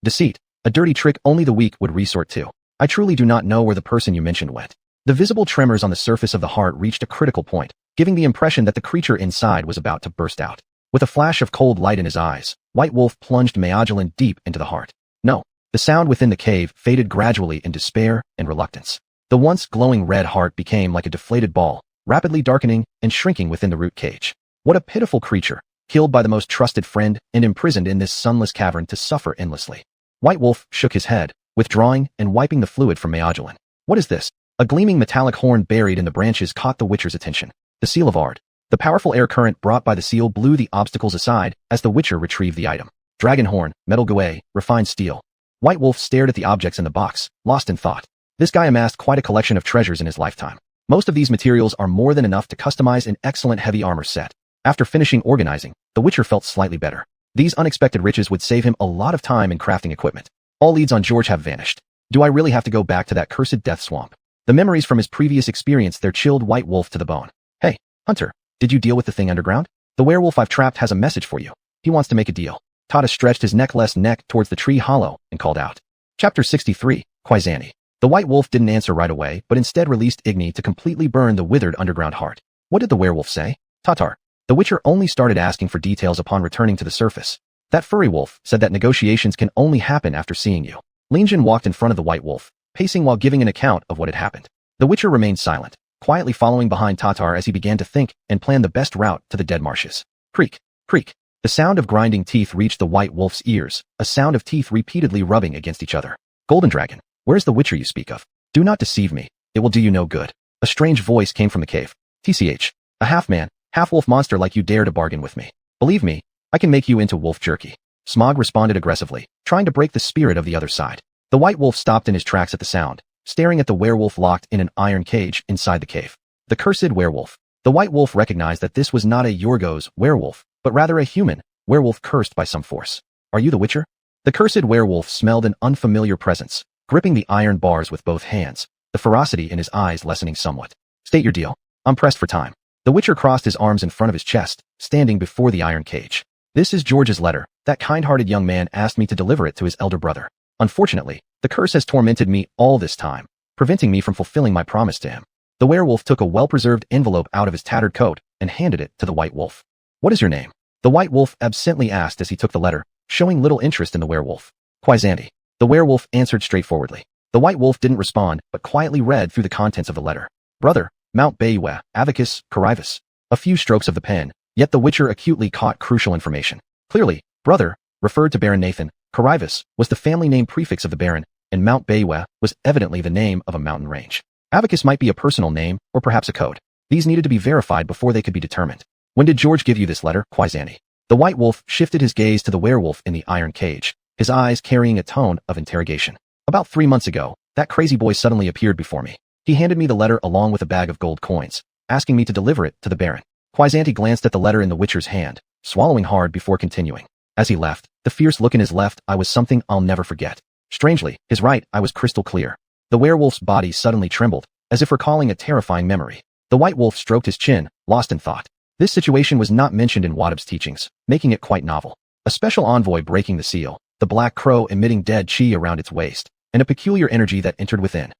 "Deceit, a dirty trick only the weak would resort to. I truly do not know where the person you mentioned went." The visible tremors on the surface of the heart reached a critical point, giving the impression that the creature inside was about to burst out. With a flash of cold light in his eyes, White Wolf plunged Majolan deep into the heart. "No." The sound within the cave faded gradually in despair and reluctance. The once glowing red heart became like a deflated ball, rapidly darkening and shrinking within the root cage. What a pitiful creature, killed by the most trusted friend and imprisoned in this sunless cavern to suffer endlessly. White Wolf shook his head, withdrawing and wiping the fluid from Majolan. "What is this?" A gleaming metallic horn buried in the branches caught the Witcher's attention. The seal of Ard. The powerful air current brought by the seal blew the obstacles aside as the Witcher retrieved the item. Dragon horn, metal gouet, refined steel. White Wolf stared at the objects in the box, lost in thought. This guy amassed quite a collection of treasures in his lifetime. Most of these materials are more than enough to customize an excellent heavy armor set. After finishing organizing, the Witcher felt slightly better. These unexpected riches would save him a lot of time in crafting equipment. All leads on George have vanished. Do I really have to go back to that cursed death swamp? The memories from his previous experience there chilled White Wolf to the bone. "Hey, Hunter, did you deal with the thing underground? The werewolf I've trapped has a message for you. He wants to make a deal." Tata stretched his neckless neck towards the tree hollow and called out. Chapter 63, Quizani. The White Wolf didn't answer right away, but instead released Igni to completely burn the withered underground heart. What did the werewolf say? Tatar. The Witcher only started asking for details upon returning to the surface. That furry wolf said that negotiations can only happen after seeing you. Linjin walked in front of the White Wolf, pacing while giving an account of what had happened. The Witcher remained silent, quietly following behind Tatar as he began to think and plan the best route to the dead marshes. Creak, creak. The sound of grinding teeth reached the White Wolf's ears, a sound of teeth repeatedly rubbing against each other. Golden Dragon, where's the Witcher you speak of? Do not deceive me. It will do you no good. A strange voice came from the cave. TCH. A half-man, half-wolf monster like you dare to bargain with me. Believe me, I can make you into wolf jerky. Smog responded aggressively, trying to break the spirit of the other side. The White Wolf stopped in his tracks at the sound, staring at the werewolf locked in an iron cage inside the cave. The cursed werewolf. The White Wolf recognized that this was not a Yorgos werewolf, but rather a human werewolf cursed by some force. Are you the Witcher? The cursed werewolf smelled an unfamiliar presence, gripping the iron bars with both hands, the ferocity in his eyes lessening somewhat. State your deal. I'm pressed for time. The Witcher crossed his arms in front of his chest, standing before the iron cage. This is George's letter. That kind-hearted young man asked me to deliver it to his elder brother. Unfortunately, The curse has tormented me all this time, preventing me from fulfilling my promise to him. The werewolf took a well-preserved envelope out of his tattered coat and handed it to the white wolf. What is your name? The white wolf absently asked as he took the letter, showing little interest in the werewolf. Quizanti. The werewolf answered straightforwardly. The white wolf didn't respond, but quietly read through the contents of the letter. Brother, Mount Baywe, Avicus, Carivus. A few strokes of the pen, yet the Witcher acutely caught crucial information. Clearly, brother, referred to Baron Nathan, Carivus, was the family name prefix of the Baron, and Mount Baywe was evidently the name of a mountain range. Avicus might be a personal name, or perhaps a code. These needed to be verified before they could be determined. When did George give you this letter, Quizanti? The white wolf shifted his gaze to the werewolf in the iron cage, his eyes carrying a tone of interrogation. About 3 months ago, that crazy boy suddenly appeared before me. He handed me the letter along with a bag of gold coins, asking me to deliver it to the Baron. Quizanti glanced at the letter in the Witcher's hand, swallowing hard before continuing. As he left, the fierce look in his left eye was something I'll never forget. Strangely, his right eye was crystal clear. The werewolf's body suddenly trembled, as if recalling a terrifying memory. The white wolf stroked his chin, lost in thought. This situation was not mentioned in Wadub's teachings, making it quite novel. A special envoy breaking the seal, the black crow emitting dead chi around its waist, and a peculiar energy that entered within.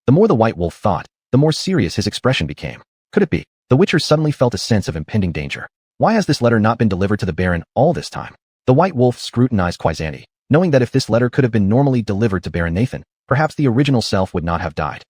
The more the white wolf thought, the more serious his expression became. Could it be? The Witcher suddenly felt a sense of impending danger. Why has this letter not been delivered to the Baron all this time? The white wolf scrutinized Quizanti, knowing that if this letter could have been normally delivered to Baron Nathan, perhaps the original self would not have died.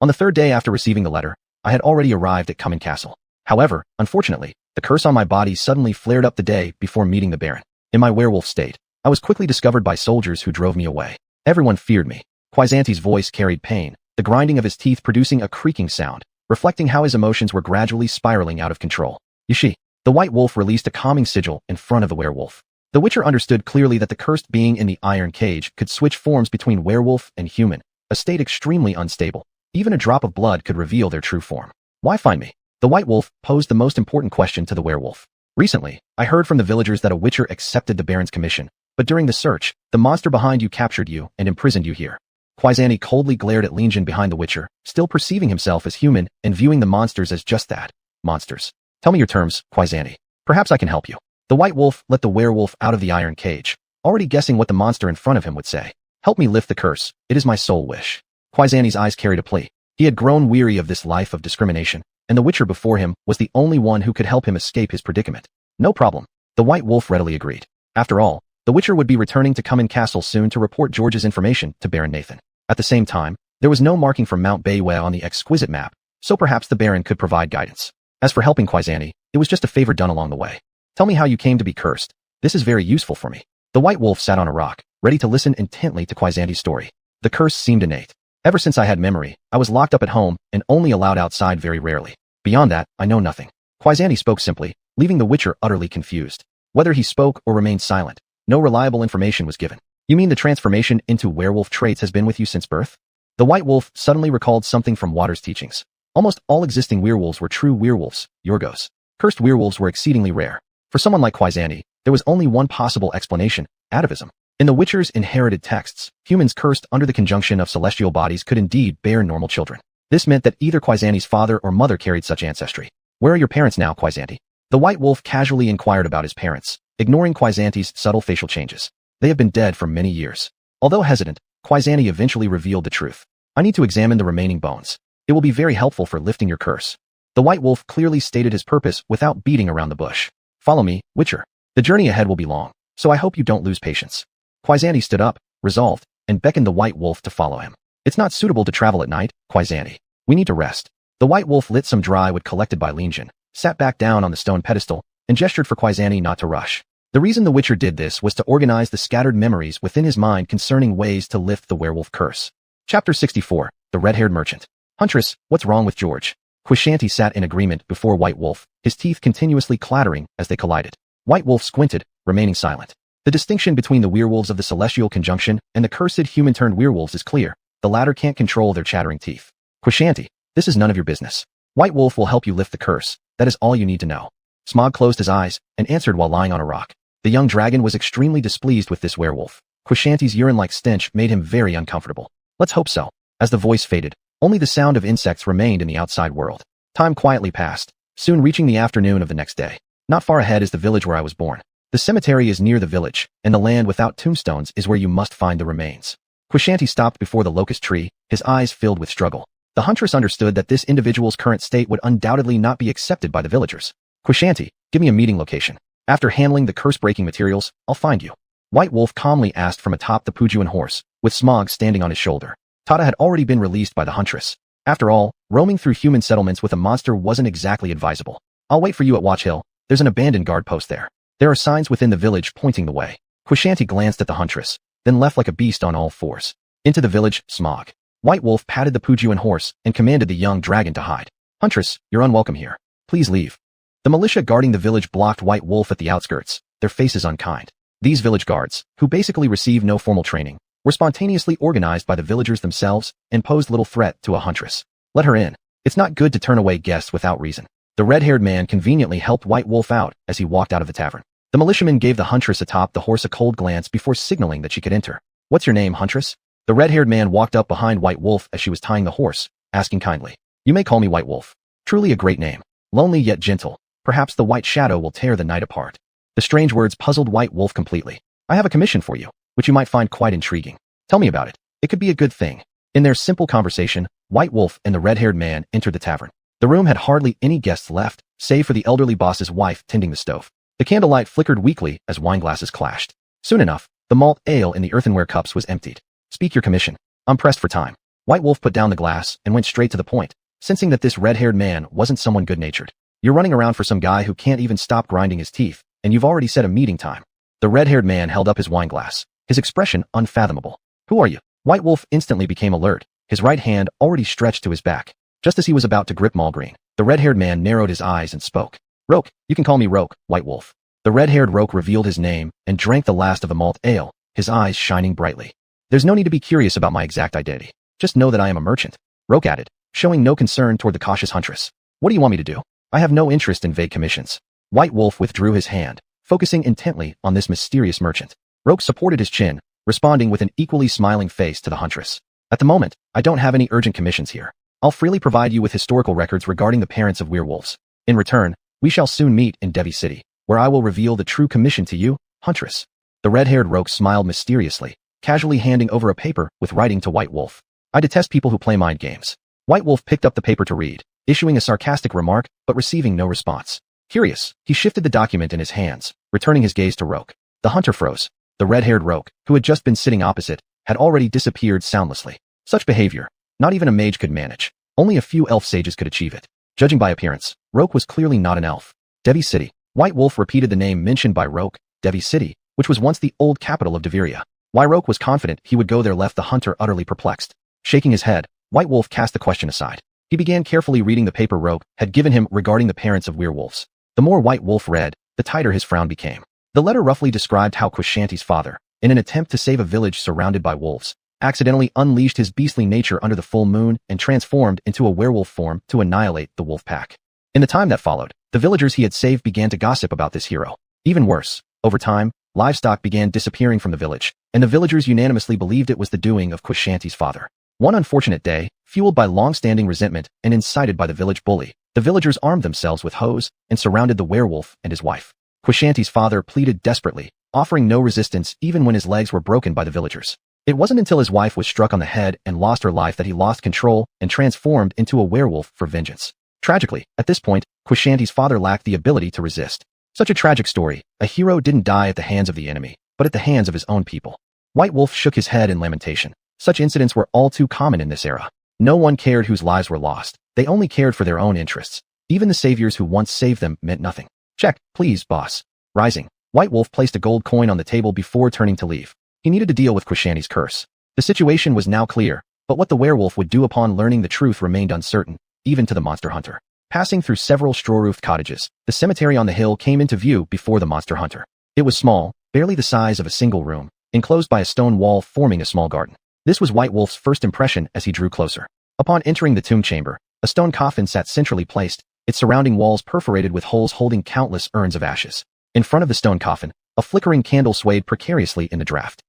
On the third day after receiving the letter, I had already arrived at Cummin Castle. However, unfortunately, the curse on my body suddenly flared up the day before meeting the Baron. In my werewolf state, I was quickly discovered by soldiers who drove me away. Everyone feared me. Quizanti's voice carried pain, the grinding of his teeth producing a creaking sound, reflecting how his emotions were gradually spiraling out of control. Yishi. The white wolf released a calming sigil in front of the werewolf. The Witcher understood clearly that the cursed being in the iron cage could switch forms between werewolf and human, a state extremely unstable. Even a drop of blood could reveal their true form. Why find me? The white wolf posed the most important question to the werewolf. Recently, I heard from the villagers that a Witcher accepted the Baron's commission, but during the search, the monster behind you captured you and imprisoned you here. Quizanti coldly glared at Legion behind the Witcher, still perceiving himself as human and viewing the monsters as just that, monsters. Tell me your terms, Quizanti. Perhaps I can help you. The white wolf let the werewolf out of the iron cage, already guessing what the monster in front of him would say. Help me lift the curse, it is my sole wish. Quizanti's eyes carried a plea. He had grown weary of this life of discrimination, and the Witcher before him was the only one who could help him escape his predicament. No problem. The white wolf readily agreed. After all, the Witcher would be returning to Cummin Castle soon to report George's information to Baron Nathan. At the same time, there was no marking for Mount Baywe on the exquisite map, so perhaps the Baron could provide guidance. As for helping Quizanti, it was just a favor done along the way. Tell me how you came to be cursed. This is very useful for me. The white wolf sat on a rock, ready to listen intently to Quizanti's story. The curse seemed innate. Ever since I had memory, I was locked up at home and only allowed outside very rarely. Beyond that, I know nothing. Quizanti spoke simply, leaving the Witcher utterly confused. Whether he spoke or remained silent, no reliable information was given. You mean the transformation into werewolf traits has been with you since birth? The white wolf suddenly recalled something from Watter's teachings. Almost all existing werewolves were true werewolves, Yorgos. Cursed werewolves were exceedingly rare. For someone like Quizanti, there was only one possible explanation, atavism. In the Witcher's inherited texts, humans cursed under the conjunction of celestial bodies could indeed bear normal children. This meant that either Quizanti's father or mother carried such ancestry. Where are your parents now, Quizanti? The white wolf casually inquired about his parents, ignoring Quizanti's subtle facial changes. They have been dead for many years. Although hesitant, Quizanti eventually revealed the truth. I need to examine the remaining bones. It will be very helpful for lifting your curse. The white wolf clearly stated his purpose without beating around the bush. Follow me, Witcher. The journey ahead will be long, so I hope you don't lose patience. Quizanti stood up, resolved, and beckoned the white wolf to follow him. It's not suitable to travel at night, Quizanti. We need to rest. The white wolf lit some dry wood collected by Legion, sat back down on the stone pedestal, and gestured for Quizanti not to rush. The reason the Witcher did this was to organize the scattered memories within his mind concerning ways to lift the werewolf curse. Chapter 64, The Red-Haired Merchant. Huntress, what's wrong with George? Quizanti sat in agreement before White Wolf, his teeth continuously clattering as they collided. White Wolf squinted, remaining silent. The distinction between the werewolves of the celestial conjunction and the cursed human-turned werewolves is clear. The latter can't control their chattering teeth. Quizanti, this is none of your business. White Wolf will help you lift the curse. That is all you need to know. Smog closed his eyes and answered while lying on a rock. The young dragon was extremely displeased with this werewolf. Quizanti's urine-like stench made him very uncomfortable. Let's hope so. As the voice faded, only the sound of insects remained in the outside world. Time quietly passed, soon reaching the afternoon of the next day. Not far ahead is the village where I was born. The cemetery is near the village, and the land without tombstones is where you must find the remains. Quishanti stopped before the locust tree, his eyes filled with struggle. The huntress understood that this individual's current state would undoubtedly not be accepted by the villagers. Quishanti, give me a meeting location. After handling the curse-breaking materials, I'll find you. White Wolf calmly asked from atop the Pujuan horse, with Smog standing on his shoulder. Tata had already been released by the huntress. After all, roaming through human settlements with a monster wasn't exactly advisable. I'll wait for you at Watch Hill. There's an abandoned guard post there. There are signs within the village pointing the way. Quishanti glanced at the huntress, then left like a beast on all fours. Into the village, Smog. White Wolf patted the Pujuan horse and commanded the young dragon to hide. Huntress, you're unwelcome here. Please leave. The militia guarding the village blocked White Wolf at the outskirts, their faces unkind. These village guards, who basically received no formal training, were spontaneously organized by the villagers themselves and posed little threat to a huntress. Let her in. It's not good to turn away guests without reason. The red-haired man conveniently helped White Wolf out as he walked out of the tavern. The militiaman gave the huntress atop the horse a cold glance before signaling that she could enter. What's your name, huntress? The red-haired man walked up behind White Wolf as she was tying the horse, asking kindly. You may call me White Wolf. Truly a great name. Lonely yet gentle. Perhaps the white shadow will tear the night apart. The strange words puzzled White Wolf completely. I have a commission for you, which you might find quite intriguing. Tell me about it. It could be a good thing. In their simple conversation, White Wolf and the red-haired man entered the tavern. The room had hardly any guests left, save for the elderly boss's wife tending the stove. The candlelight flickered weakly as wineglasses clashed. Soon enough, the malt ale in the earthenware cups was emptied. Speak your commission. I'm pressed for time. White Wolf put down the glass and went straight to the point, sensing that this red-haired man wasn't someone good-natured. You're running around for some guy who can't even stop grinding his teeth, and you've already set a meeting time. The red-haired man held up his wineglass, his expression unfathomable. Who are you? White Wolf instantly became alert, his right hand already stretched to his back. Just as he was about to grip Malgreen, the red-haired man narrowed his eyes and spoke. Roke, you can call me Roke, White Wolf. The red-haired Roke revealed his name and drank the last of the malt ale, his eyes shining brightly. There's no need to be curious about my exact identity. Just know that I am a merchant. Roke added, showing no concern toward the cautious huntress. What do you want me to do? I have no interest in vague commissions. White Wolf withdrew his hand, focusing intently on this mysterious merchant. Roke supported his chin, responding with an equally smiling face to the huntress. At the moment, I don't have any urgent commissions here. I'll freely provide you with historical records regarding the parents of werewolves. In return, we shall soon meet in Devi City, where I will reveal the true commission to you, huntress. The red-haired Roke smiled mysteriously, casually handing over a paper with writing to White Wolf. I detest people who play mind games. White Wolf picked up the paper to read, issuing a sarcastic remark, but receiving no response. Curious, he shifted the document in his hands, returning his gaze to Roke. The hunter froze. The red-haired Roke, who had just been sitting opposite, had already disappeared soundlessly. Such behavior, not even a mage could manage. Only a few elf sages could achieve it. Judging by appearance, Roke was clearly not an elf. Devi City. White Wolf repeated the name mentioned by Roke, Devi City, which was once the old capital of Deviria. Why Roke was confident he would go there left the hunter utterly perplexed. Shaking his head, White Wolf cast the question aside. He began carefully reading the paper Roke had given him regarding the parents of werewolves. The more White Wolf read, the tighter his frown became. The letter roughly described how Quishanti's father, in an attempt to save a village surrounded by wolves, accidentally unleashed his beastly nature under the full moon and transformed into a werewolf form to annihilate the wolf pack. In the time that followed, the villagers he had saved began to gossip about this hero. Even worse, over time, livestock began disappearing from the village, and the villagers unanimously believed it was the doing of Quishanti's father. One unfortunate day, fueled by long-standing resentment and incited by the village bully, the villagers armed themselves with hoes and surrounded the werewolf and his wife. Quishanti's father pleaded desperately, offering no resistance even when his legs were broken by the villagers. It wasn't until his wife was struck on the head and lost her life that he lost control and transformed into a werewolf for vengeance. Tragically, at this point, Quishanti's father lacked the ability to resist. Such a tragic story. A hero didn't die at the hands of the enemy, but at the hands of his own people. White Wolf shook his head in lamentation. Such incidents were all too common in this era. No one cared whose lives were lost. They only cared for their own interests. Even the saviors who once saved them meant nothing. Check, please, boss. Rising, White Wolf placed a gold coin on the table before turning to leave. He needed to deal with Quishanti's curse. The situation was now clear, but what the werewolf would do upon learning the truth remained uncertain, even to the monster hunter. Passing through several straw-roofed cottages, the cemetery on the hill came into view before the monster hunter. It was small, barely the size of a single room, enclosed by a stone wall forming a small garden. This was White Wolf's first impression as he drew closer. Upon entering the tomb chamber, a stone coffin sat centrally placed, its surrounding walls perforated with holes holding countless urns of ashes. In front of the stone coffin, a flickering candle swayed precariously in the draft.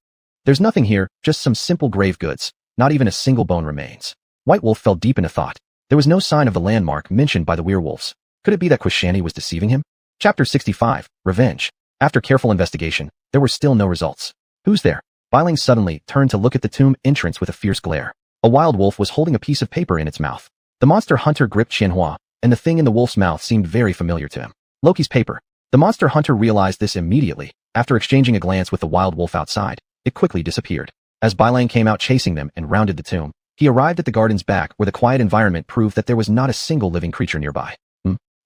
There's nothing here, just some simple grave goods. Not even a single bone remains. White Wolf fell deep into thought. There was no sign of the landmark mentioned by the werewolves. Could it be that Quishanti was deceiving him? Chapter 65, Revenge. After careful investigation, there were still no results. Who's there? Bailang suddenly turned to look at the tomb entrance with a fierce glare. A wild wolf was holding a piece of paper in its mouth. The monster hunter gripped Qianhua, and the thing in the wolf's mouth seemed very familiar to him. Loki's paper. The monster hunter realized this immediately. After exchanging a glance with the wild wolf outside, it quickly disappeared. As Bailang came out chasing them and rounded the tomb, he arrived at the garden's back where the quiet environment proved that there was not a single living creature nearby.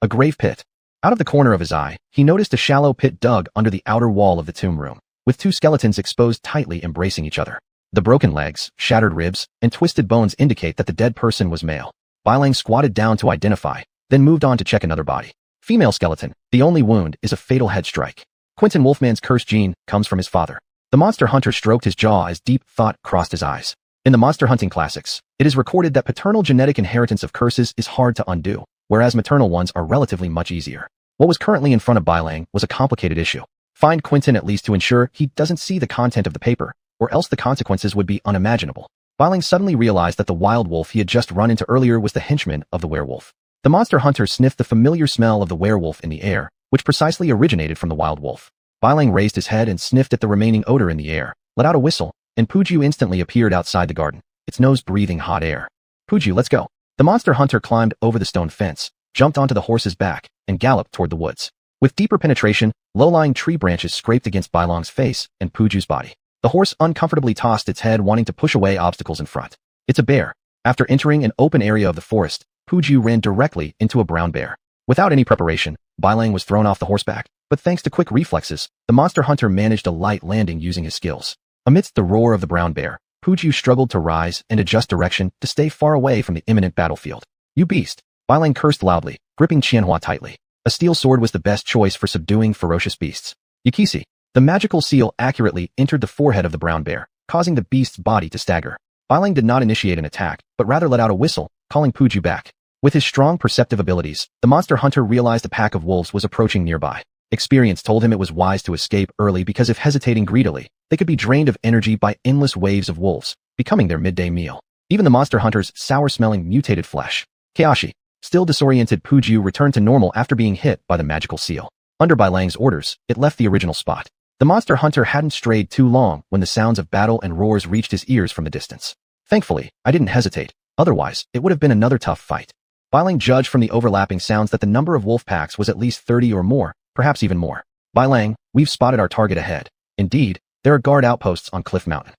A grave pit. Out of the corner of his eye, he noticed a shallow pit dug under the outer wall of the tomb room, with two skeletons exposed tightly embracing each other. The broken legs, shattered ribs, and twisted bones indicate that the dead person was male. Bailang squatted down to identify, then moved on to check another body. Female skeleton. The only wound is a fatal head strike. Quentin Wolfman's cursed gene comes from his father. The monster hunter stroked his jaw as deep thought crossed his eyes. In the monster hunting classics, it is recorded that paternal genetic inheritance of curses is hard to undo, whereas maternal ones are relatively much easier. What was currently in front of Bailang was a complicated issue. Find Quentin at least to ensure he doesn't see the content of the paper, or else the consequences would be unimaginable. Bailang suddenly realized that the wild wolf he had just run into earlier was the henchman of the werewolf. The monster hunter sniffed the familiar smell of the werewolf in the air, which precisely originated from the wild wolf. Bailang raised his head and sniffed at the remaining odor in the air, let out a whistle, and Puju instantly appeared outside the garden, its nose breathing hot air. Puju, let's go. The monster hunter climbed over the stone fence, jumped onto the horse's back, and galloped toward the woods. With deeper penetration, low-lying tree branches scraped against Bailang's face and Puju's body. The horse uncomfortably tossed its head, wanting to push away obstacles in front. It's a bear. After entering an open area of the forest, Puju ran directly into a brown bear. Without any preparation, Bailang was thrown off the horseback, but thanks to quick reflexes, the monster hunter managed a light landing using his skills. Amidst the roar of the brown bear, Puju struggled to rise and adjust direction to stay far away from the imminent battlefield. You beast! Bailang cursed loudly, gripping Qianhua tightly. A steel sword was the best choice for subduing ferocious beasts. Yakisi. The magical seal accurately entered the forehead of the brown bear, causing the beast's body to stagger. Bailang did not initiate an attack, but rather let out a whistle, calling Puju back. With his strong perceptive abilities, the monster hunter realized a pack of wolves was approaching nearby. Experience told him it was wise to escape early because if hesitating greedily, they could be drained of energy by endless waves of wolves, becoming their midday meal. Even the monster hunter's sour-smelling mutated flesh. Kayashi. Still disoriented, Puju returned to normal after being hit by the magical seal. Under Bailang's orders, it left the original spot. The monster hunter hadn't strayed too long when the sounds of battle and roars reached his ears from the distance. Thankfully, I didn't hesitate, otherwise it would have been another tough fight. Bailang judged from the overlapping sounds that the number of wolf packs was at least 30 or more, perhaps even more. Bailang, we've spotted our target ahead. Indeed, there are guard outposts on Cliff Mountain.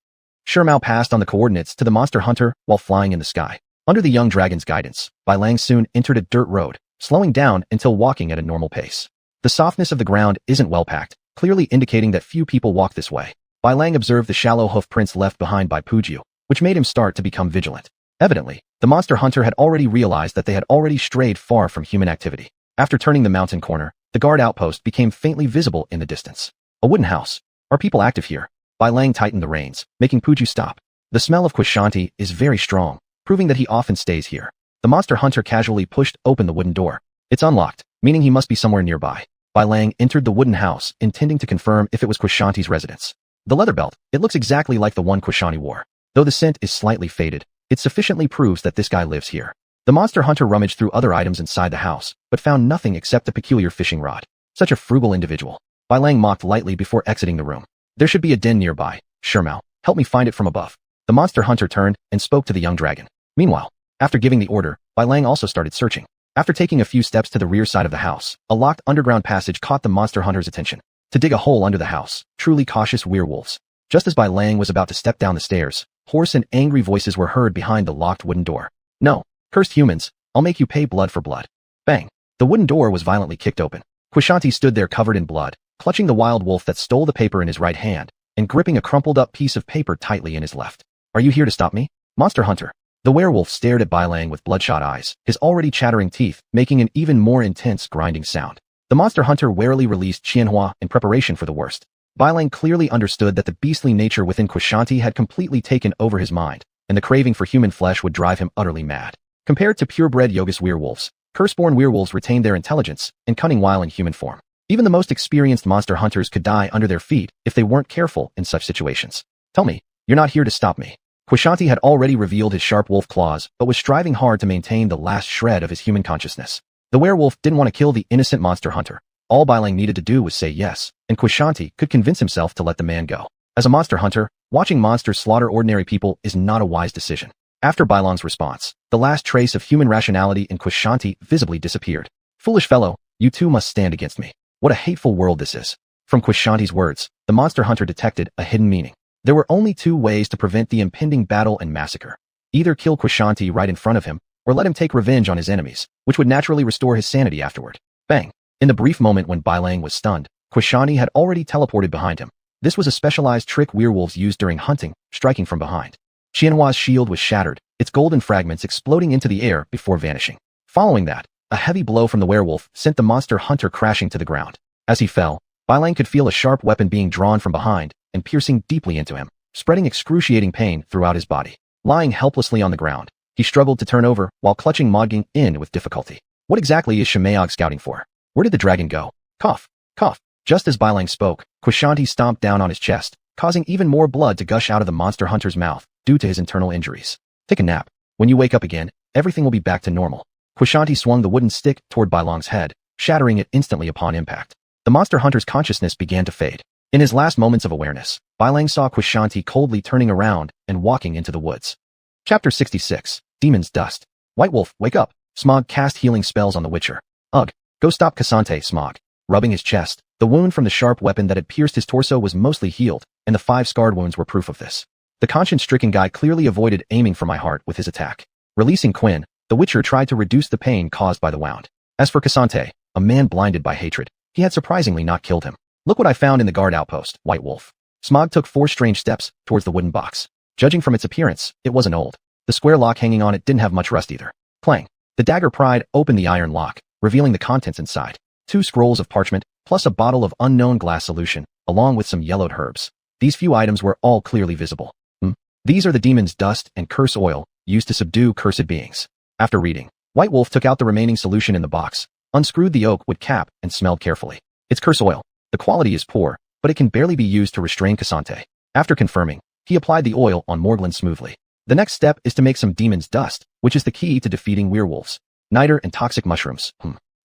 Shermao passed on the coordinates to the monster hunter while flying in the sky. Under the young dragon's guidance, Bailang soon entered a dirt road, slowing down until walking at a normal pace. The softness of the ground isn't well packed, clearly indicating that few people walk this way. Bailang observed the shallow hoof prints left behind by Puju, which made him start to become vigilant. Evidently, the monster hunter had already realized that they had already strayed far from human activity. After turning the mountain corner, the guard outpost became faintly visible in the distance. A wooden house. Are people active here? Bailang tightened the reins, making Puju stop. The smell of Kushanti is very strong, proving that he often stays here. The monster hunter casually pushed open the wooden door. It's unlocked, meaning he must be somewhere nearby. Bailang entered the wooden house, intending to confirm if it was Kushanti's residence. The leather belt, it looks exactly like the one Kushanti wore. Though the scent is slightly faded, it sufficiently proves that this guy lives here. The monster hunter rummaged through other items inside the house, but found nothing except a peculiar fishing rod. Such a frugal individual. Bailang mocked lightly before exiting the room. There should be a den nearby. Shermao, help me find it from above. The monster hunter turned and spoke to the young dragon. Meanwhile, after giving the order, Bailang also started searching. After taking a few steps to the rear side of the house, a locked underground passage caught the monster hunter's attention. To dig a hole under the house, truly cautious werewolves. Just as Bailang was about to step down the stairs, hoarse and angry voices were heard behind the locked wooden door. No, cursed humans, I'll make you pay blood for blood. Bang! The wooden door was violently kicked open. Kushanti stood there covered in blood, clutching the wild wolf that stole the paper in his right hand, and gripping a crumpled up piece of paper tightly in his left. Are you here to stop me? Monster hunter. The werewolf stared at Bailang with bloodshot eyes, his already chattering teeth making an even more intense grinding sound. The monster hunter warily released Qianhua in preparation for the worst. Bailang clearly understood that the beastly nature within Kushanti had completely taken over his mind, and the craving for human flesh would drive him utterly mad. Compared to purebred Yogis werewolves, curse-born werewolves retained their intelligence and cunning while in human form. Even the most experienced monster hunters could die under their feet if they weren't careful in such situations. Tell me, you're not here to stop me. Kushanti had already revealed his sharp wolf claws, but was striving hard to maintain the last shred of his human consciousness. The werewolf didn't want to kill the innocent monster hunter. All Bailang needed to do was say yes, and Kushanti could convince himself to let the man go. As a monster hunter, Watching monsters slaughter ordinary people is not a wise decision. After Bailong's response, the last trace of human rationality in Kushanti visibly disappeared. Foolish fellow, you too must stand against me. What a hateful world this is. From Kushanti's words, the monster hunter detected a hidden meaning. There were only two ways to prevent the impending battle and massacre. Either kill Kushanti right in front of him, or let him take revenge on his enemies, which would naturally restore his sanity afterward. Bang! In the brief moment when Bailang was stunned, Kushanti had already teleported behind him. This was a specialized trick werewolves used during hunting, striking from behind. Qianhua's shield was shattered, its golden fragments exploding into the air before vanishing. Following that, a heavy blow from the werewolf sent the monster hunter crashing to the ground. As he fell, Bailang could feel a sharp weapon being drawn from behind and piercing deeply into him, spreading excruciating pain throughout his body. Lying helplessly on the ground, he struggled to turn over while clutching Modging in with difficulty. What exactly is Shimeog scouting for? Where did the dragon go? Cough, cough. Just as Bailang spoke, Kushanti stomped down on his chest, causing even more blood to gush out of the monster hunter's mouth due to his internal injuries. Take a nap. When you wake up again, everything will be back to normal. Kushanti swung the wooden stick toward Bailong's head, shattering it instantly upon impact. The monster hunter's consciousness began to fade. In his last moments of awareness, Bailang saw Kushanti coldly turning around and walking into the woods. Chapter 66. Demon's Dust. White Wolf, wake up! Smog cast healing spells on the Witcher. Ugh. Go stop Cassante, Smog. Rubbing his chest, the wound from the sharp weapon that had pierced his torso was mostly healed, and the 5 scarred wounds were proof of this. The conscience-stricken guy clearly avoided aiming for my heart with his attack. Releasing Quinn, the Witcher tried to reduce the pain caused by the wound. As for Cassante, a man blinded by hatred, he had surprisingly not killed him. Look what I found in the guard outpost, White Wolf. Smog took 4 strange steps towards the wooden box. Judging from its appearance, it wasn't old. The square lock hanging on it didn't have much rust either. Clang. The dagger pried opened the iron lock, revealing the contents inside. 2 scrolls of parchment, plus a bottle of unknown glass solution, along with some yellowed herbs. These few items were all clearly visible. These are the demon's dust and curse oil, used to subdue cursed beings. After reading, White Wolf took out the remaining solution in the box, unscrewed the oak wood cap, and smelled carefully. It's curse oil. The quality is poor, but it can barely be used to restrain Cassante. After confirming, he applied the oil on Morglin smoothly. The next step is to make some demon's dust, which is the key to defeating werewolves. Niter and toxic mushrooms.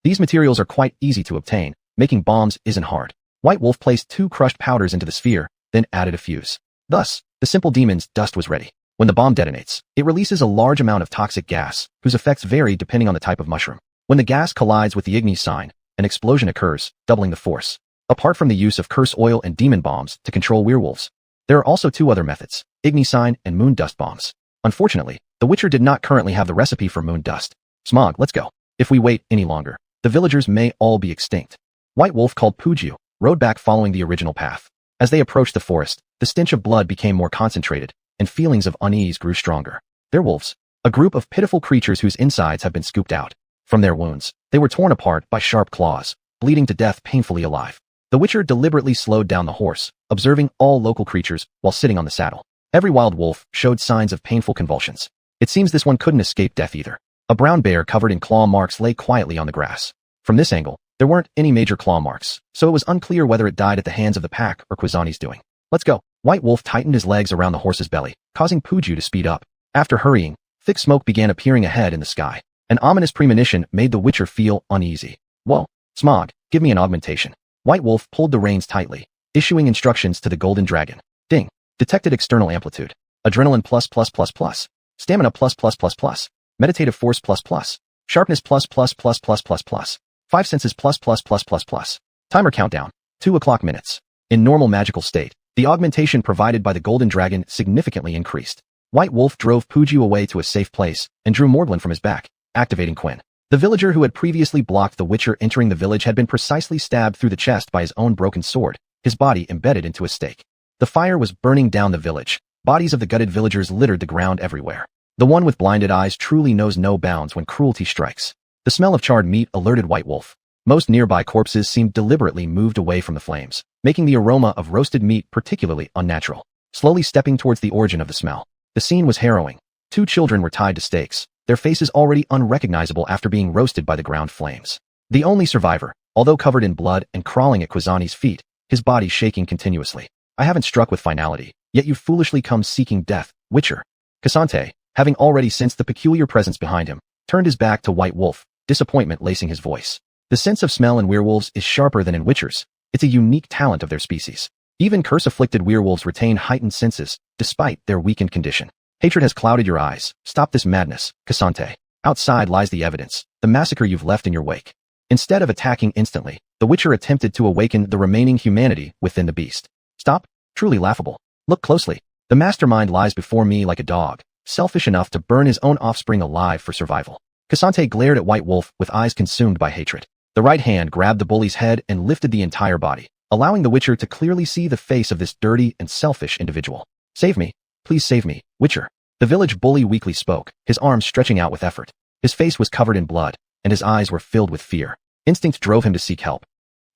These materials are quite easy to obtain. Making bombs isn't hard. White Wolf placed 2 crushed powders into the sphere, then added a fuse. Thus, the simple demon's dust was ready. When the bomb detonates, it releases a large amount of toxic gas, whose effects vary depending on the type of mushroom. When the gas collides with the Ignis sign, an explosion occurs, doubling the force. Apart from the use of curse oil and demon bombs to control werewolves, there are also 2 other methods, Ignis sign and moon dust bombs. Unfortunately, the Witcher did not currently have the recipe for moon dust. Smog, let's go. If we wait any longer, the villagers may all be extinct. White Wolf called Puju, rode back following the original path. As they approached the forest, the stench of blood became more concentrated, and feelings of unease grew stronger. They're wolves, a group of pitiful creatures whose insides have been scooped out. From their wounds, they were torn apart by sharp claws, bleeding to death painfully alive. The Witcher deliberately slowed down the horse, observing all local creatures while sitting on the saddle. Every wild wolf showed signs of painful convulsions. It seems this one couldn't escape death either. A brown bear covered in claw marks lay quietly on the grass. From this angle, there weren't any major claw marks, so it was unclear whether it died at the hands of the pack or Quizani's doing. Let's go. White Wolf tightened his legs around the horse's belly, causing Puju to speed up. After hurrying, thick smoke began appearing ahead in the sky. An ominous premonition made the Witcher feel uneasy. Whoa, Smog, give me an augmentation. White Wolf pulled the reins tightly, issuing instructions to the golden dragon. Ding. Detected external amplitude. Adrenaline ++++. Stamina ++++. Meditative force ++. Sharpness ++++++. 5 senses +++++. Timer countdown. 2 o'clock minutes. In normal magical state, the augmentation provided by the golden dragon significantly increased. White Wolf drove Puju away to a safe place and drew Morglin from his back, activating Quinn. The villager who had previously blocked the Witcher entering the village had been precisely stabbed through the chest by his own broken sword, his body embedded into a stake. The fire was burning down the village. Bodies of the gutted villagers littered the ground everywhere. The one with blinded eyes truly knows no bounds when cruelty strikes. The smell of charred meat alerted White Wolf. Most nearby corpses seemed deliberately moved away from the flames, making the aroma of roasted meat particularly unnatural. Slowly stepping towards the origin of the smell, the scene was harrowing. 2 children were tied to stakes, their faces already unrecognizable after being roasted by the ground flames. The only survivor, although covered in blood and crawling at Quizani's feet, his body shaking continuously. I haven't struck with finality, yet you foolishly come seeking death, Witcher. Cassante, having already sensed the peculiar presence behind him, turned his back to White Wolf, disappointment lacing his voice. The sense of smell in werewolves is sharper than in Witchers. It's a unique talent of their species. Even curse-afflicted werewolves retain heightened senses, despite their weakened condition. Hatred has clouded your eyes. Stop this madness, Cassante. Outside lies the evidence, the massacre you've left in your wake. Instead of attacking instantly, the Witcher attempted to awaken the remaining humanity within the beast. Stop? Truly laughable. Look closely. The mastermind lies before me like a dog, selfish enough to burn his own offspring alive for survival. Cassante glared at White Wolf with eyes consumed by hatred. The right hand grabbed the bully's head and lifted the entire body, allowing the Witcher to clearly see the face of this dirty and selfish individual. Save me. Please save me, Witcher. The village bully weakly spoke, his arms stretching out with effort. His face was covered in blood, and his eyes were filled with fear. Instinct drove him to seek help.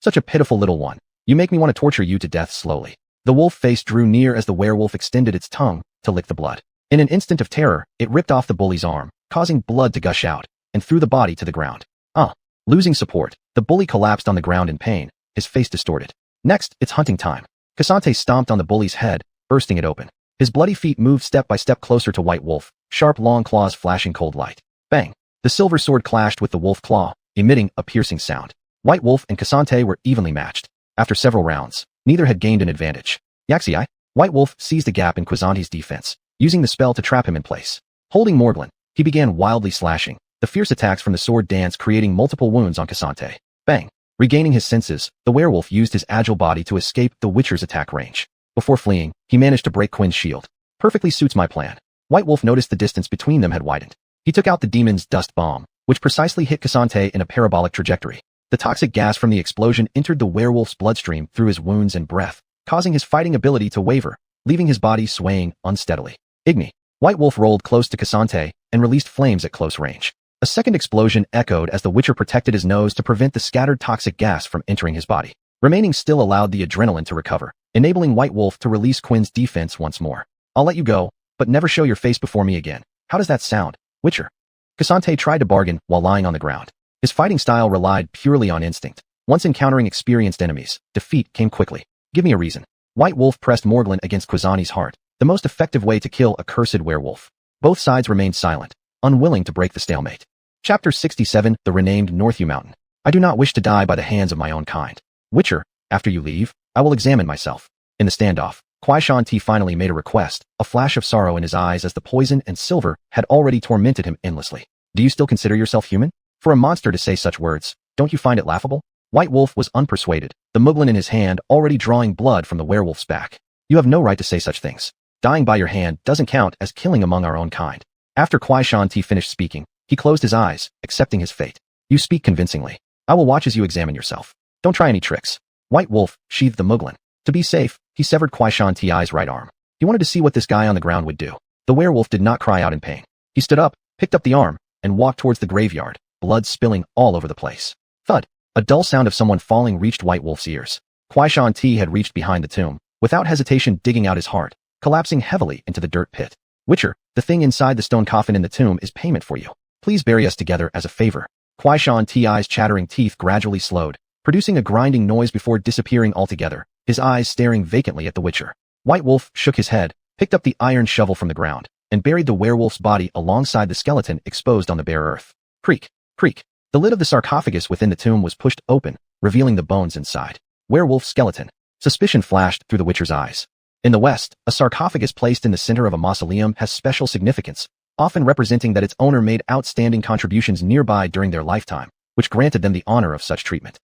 Such a pitiful little one. You make me want to torture you to death slowly. The wolf face drew near as the werewolf extended its tongue to lick the blood. In an instant of terror, it ripped off the bully's arm, causing blood to gush out, and threw the body to the ground. Losing support, the bully collapsed on the ground in pain, his face distorted. Next, it's hunting time. Cassante stomped on the bully's head, bursting it open. His bloody feet moved step by step closer to White Wolf, sharp long claws flashing cold light. Bang! The silver sword clashed with the wolf claw, emitting a piercing sound. White Wolf and Cassante were evenly matched. After several rounds, neither had gained an advantage. Yaxii, White Wolf seized a gap in Quizante's defense, using the spell to trap him in place. Holding Morglin, he began wildly slashing, the fierce attacks from the sword dance creating multiple wounds on Cassante. Bang! Regaining his senses, the werewolf used his agile body to escape the Witcher's attack range. Before fleeing, he managed to break Quinn's shield. Perfectly suits my plan. White Wolf noticed the distance between them had widened. He took out the demon's dust bomb, which precisely hit Cassante in a parabolic trajectory. The toxic gas from the explosion entered the werewolf's bloodstream through his wounds and breath, causing his fighting ability to waver, leaving his body swaying unsteadily. Igni. White Wolf rolled close to Cassante and released flames at close range. A second explosion echoed as the Witcher protected his nose to prevent the scattered toxic gas from entering his body. Remaining still allowed the adrenaline to recover, enabling White Wolf to release Quinn's defense once more. I'll let you go, but never show your face before me again. How does that sound, Witcher? Cassante tried to bargain while lying on the ground. His fighting style relied purely on instinct. Once encountering experienced enemies, defeat came quickly. Give me a reason. White Wolf pressed Morglin against Quizani's heart, the most effective way to kill a cursed werewolf. Both sides remained silent, unwilling to break the stalemate. Chapter 67, The Renamed Northu Mountain. I do not wish to die by the hands of my own kind. Witcher, after you leave, I will examine myself. In the standoff, Kwai Shan Ti finally made a request, a flash of sorrow in his eyes as the poison and silver had already tormented him endlessly. Do you still consider yourself human? For a monster to say such words, don't you find it laughable? White Wolf was unpersuaded, the Muglin in his hand already drawing blood from the werewolf's back. You have no right to say such things. Dying by your hand doesn't count as killing among our own kind. After Kwai Shan Ti finished speaking, he closed his eyes, accepting his fate. You speak convincingly. I will watch as you examine yourself. Don't try any tricks. White Wolf sheathed the Muglin. To be safe, he severed Kwai Shan Ti's right arm. He wanted to see what this guy on the ground would do. The werewolf did not cry out in pain. He stood up, picked up the arm, and walked towards the graveyard, blood spilling all over the place. Thud! A dull sound of someone falling reached White Wolf's ears. Kwai Shan Ti had reached behind the tomb, without hesitation digging out his heart, collapsing heavily into the dirt pit. Witcher, the thing inside the stone coffin in the tomb is payment for you. Please bury us together as a favor. Kwai Shan Ti's chattering teeth gradually slowed, producing a grinding noise before disappearing altogether, his eyes staring vacantly at the Witcher. White Wolf shook his head, picked up the iron shovel from the ground, and buried the werewolf's body alongside the skeleton exposed on the bare earth. Creak, creak. The lid of the sarcophagus within the tomb was pushed open, revealing the bones inside. Werewolf skeleton. Suspicion flashed through the Witcher's eyes. In the West, a sarcophagus placed in the center of a mausoleum has special significance, often representing that its owner made outstanding contributions nearby during their lifetime, which granted them the honor of such treatment.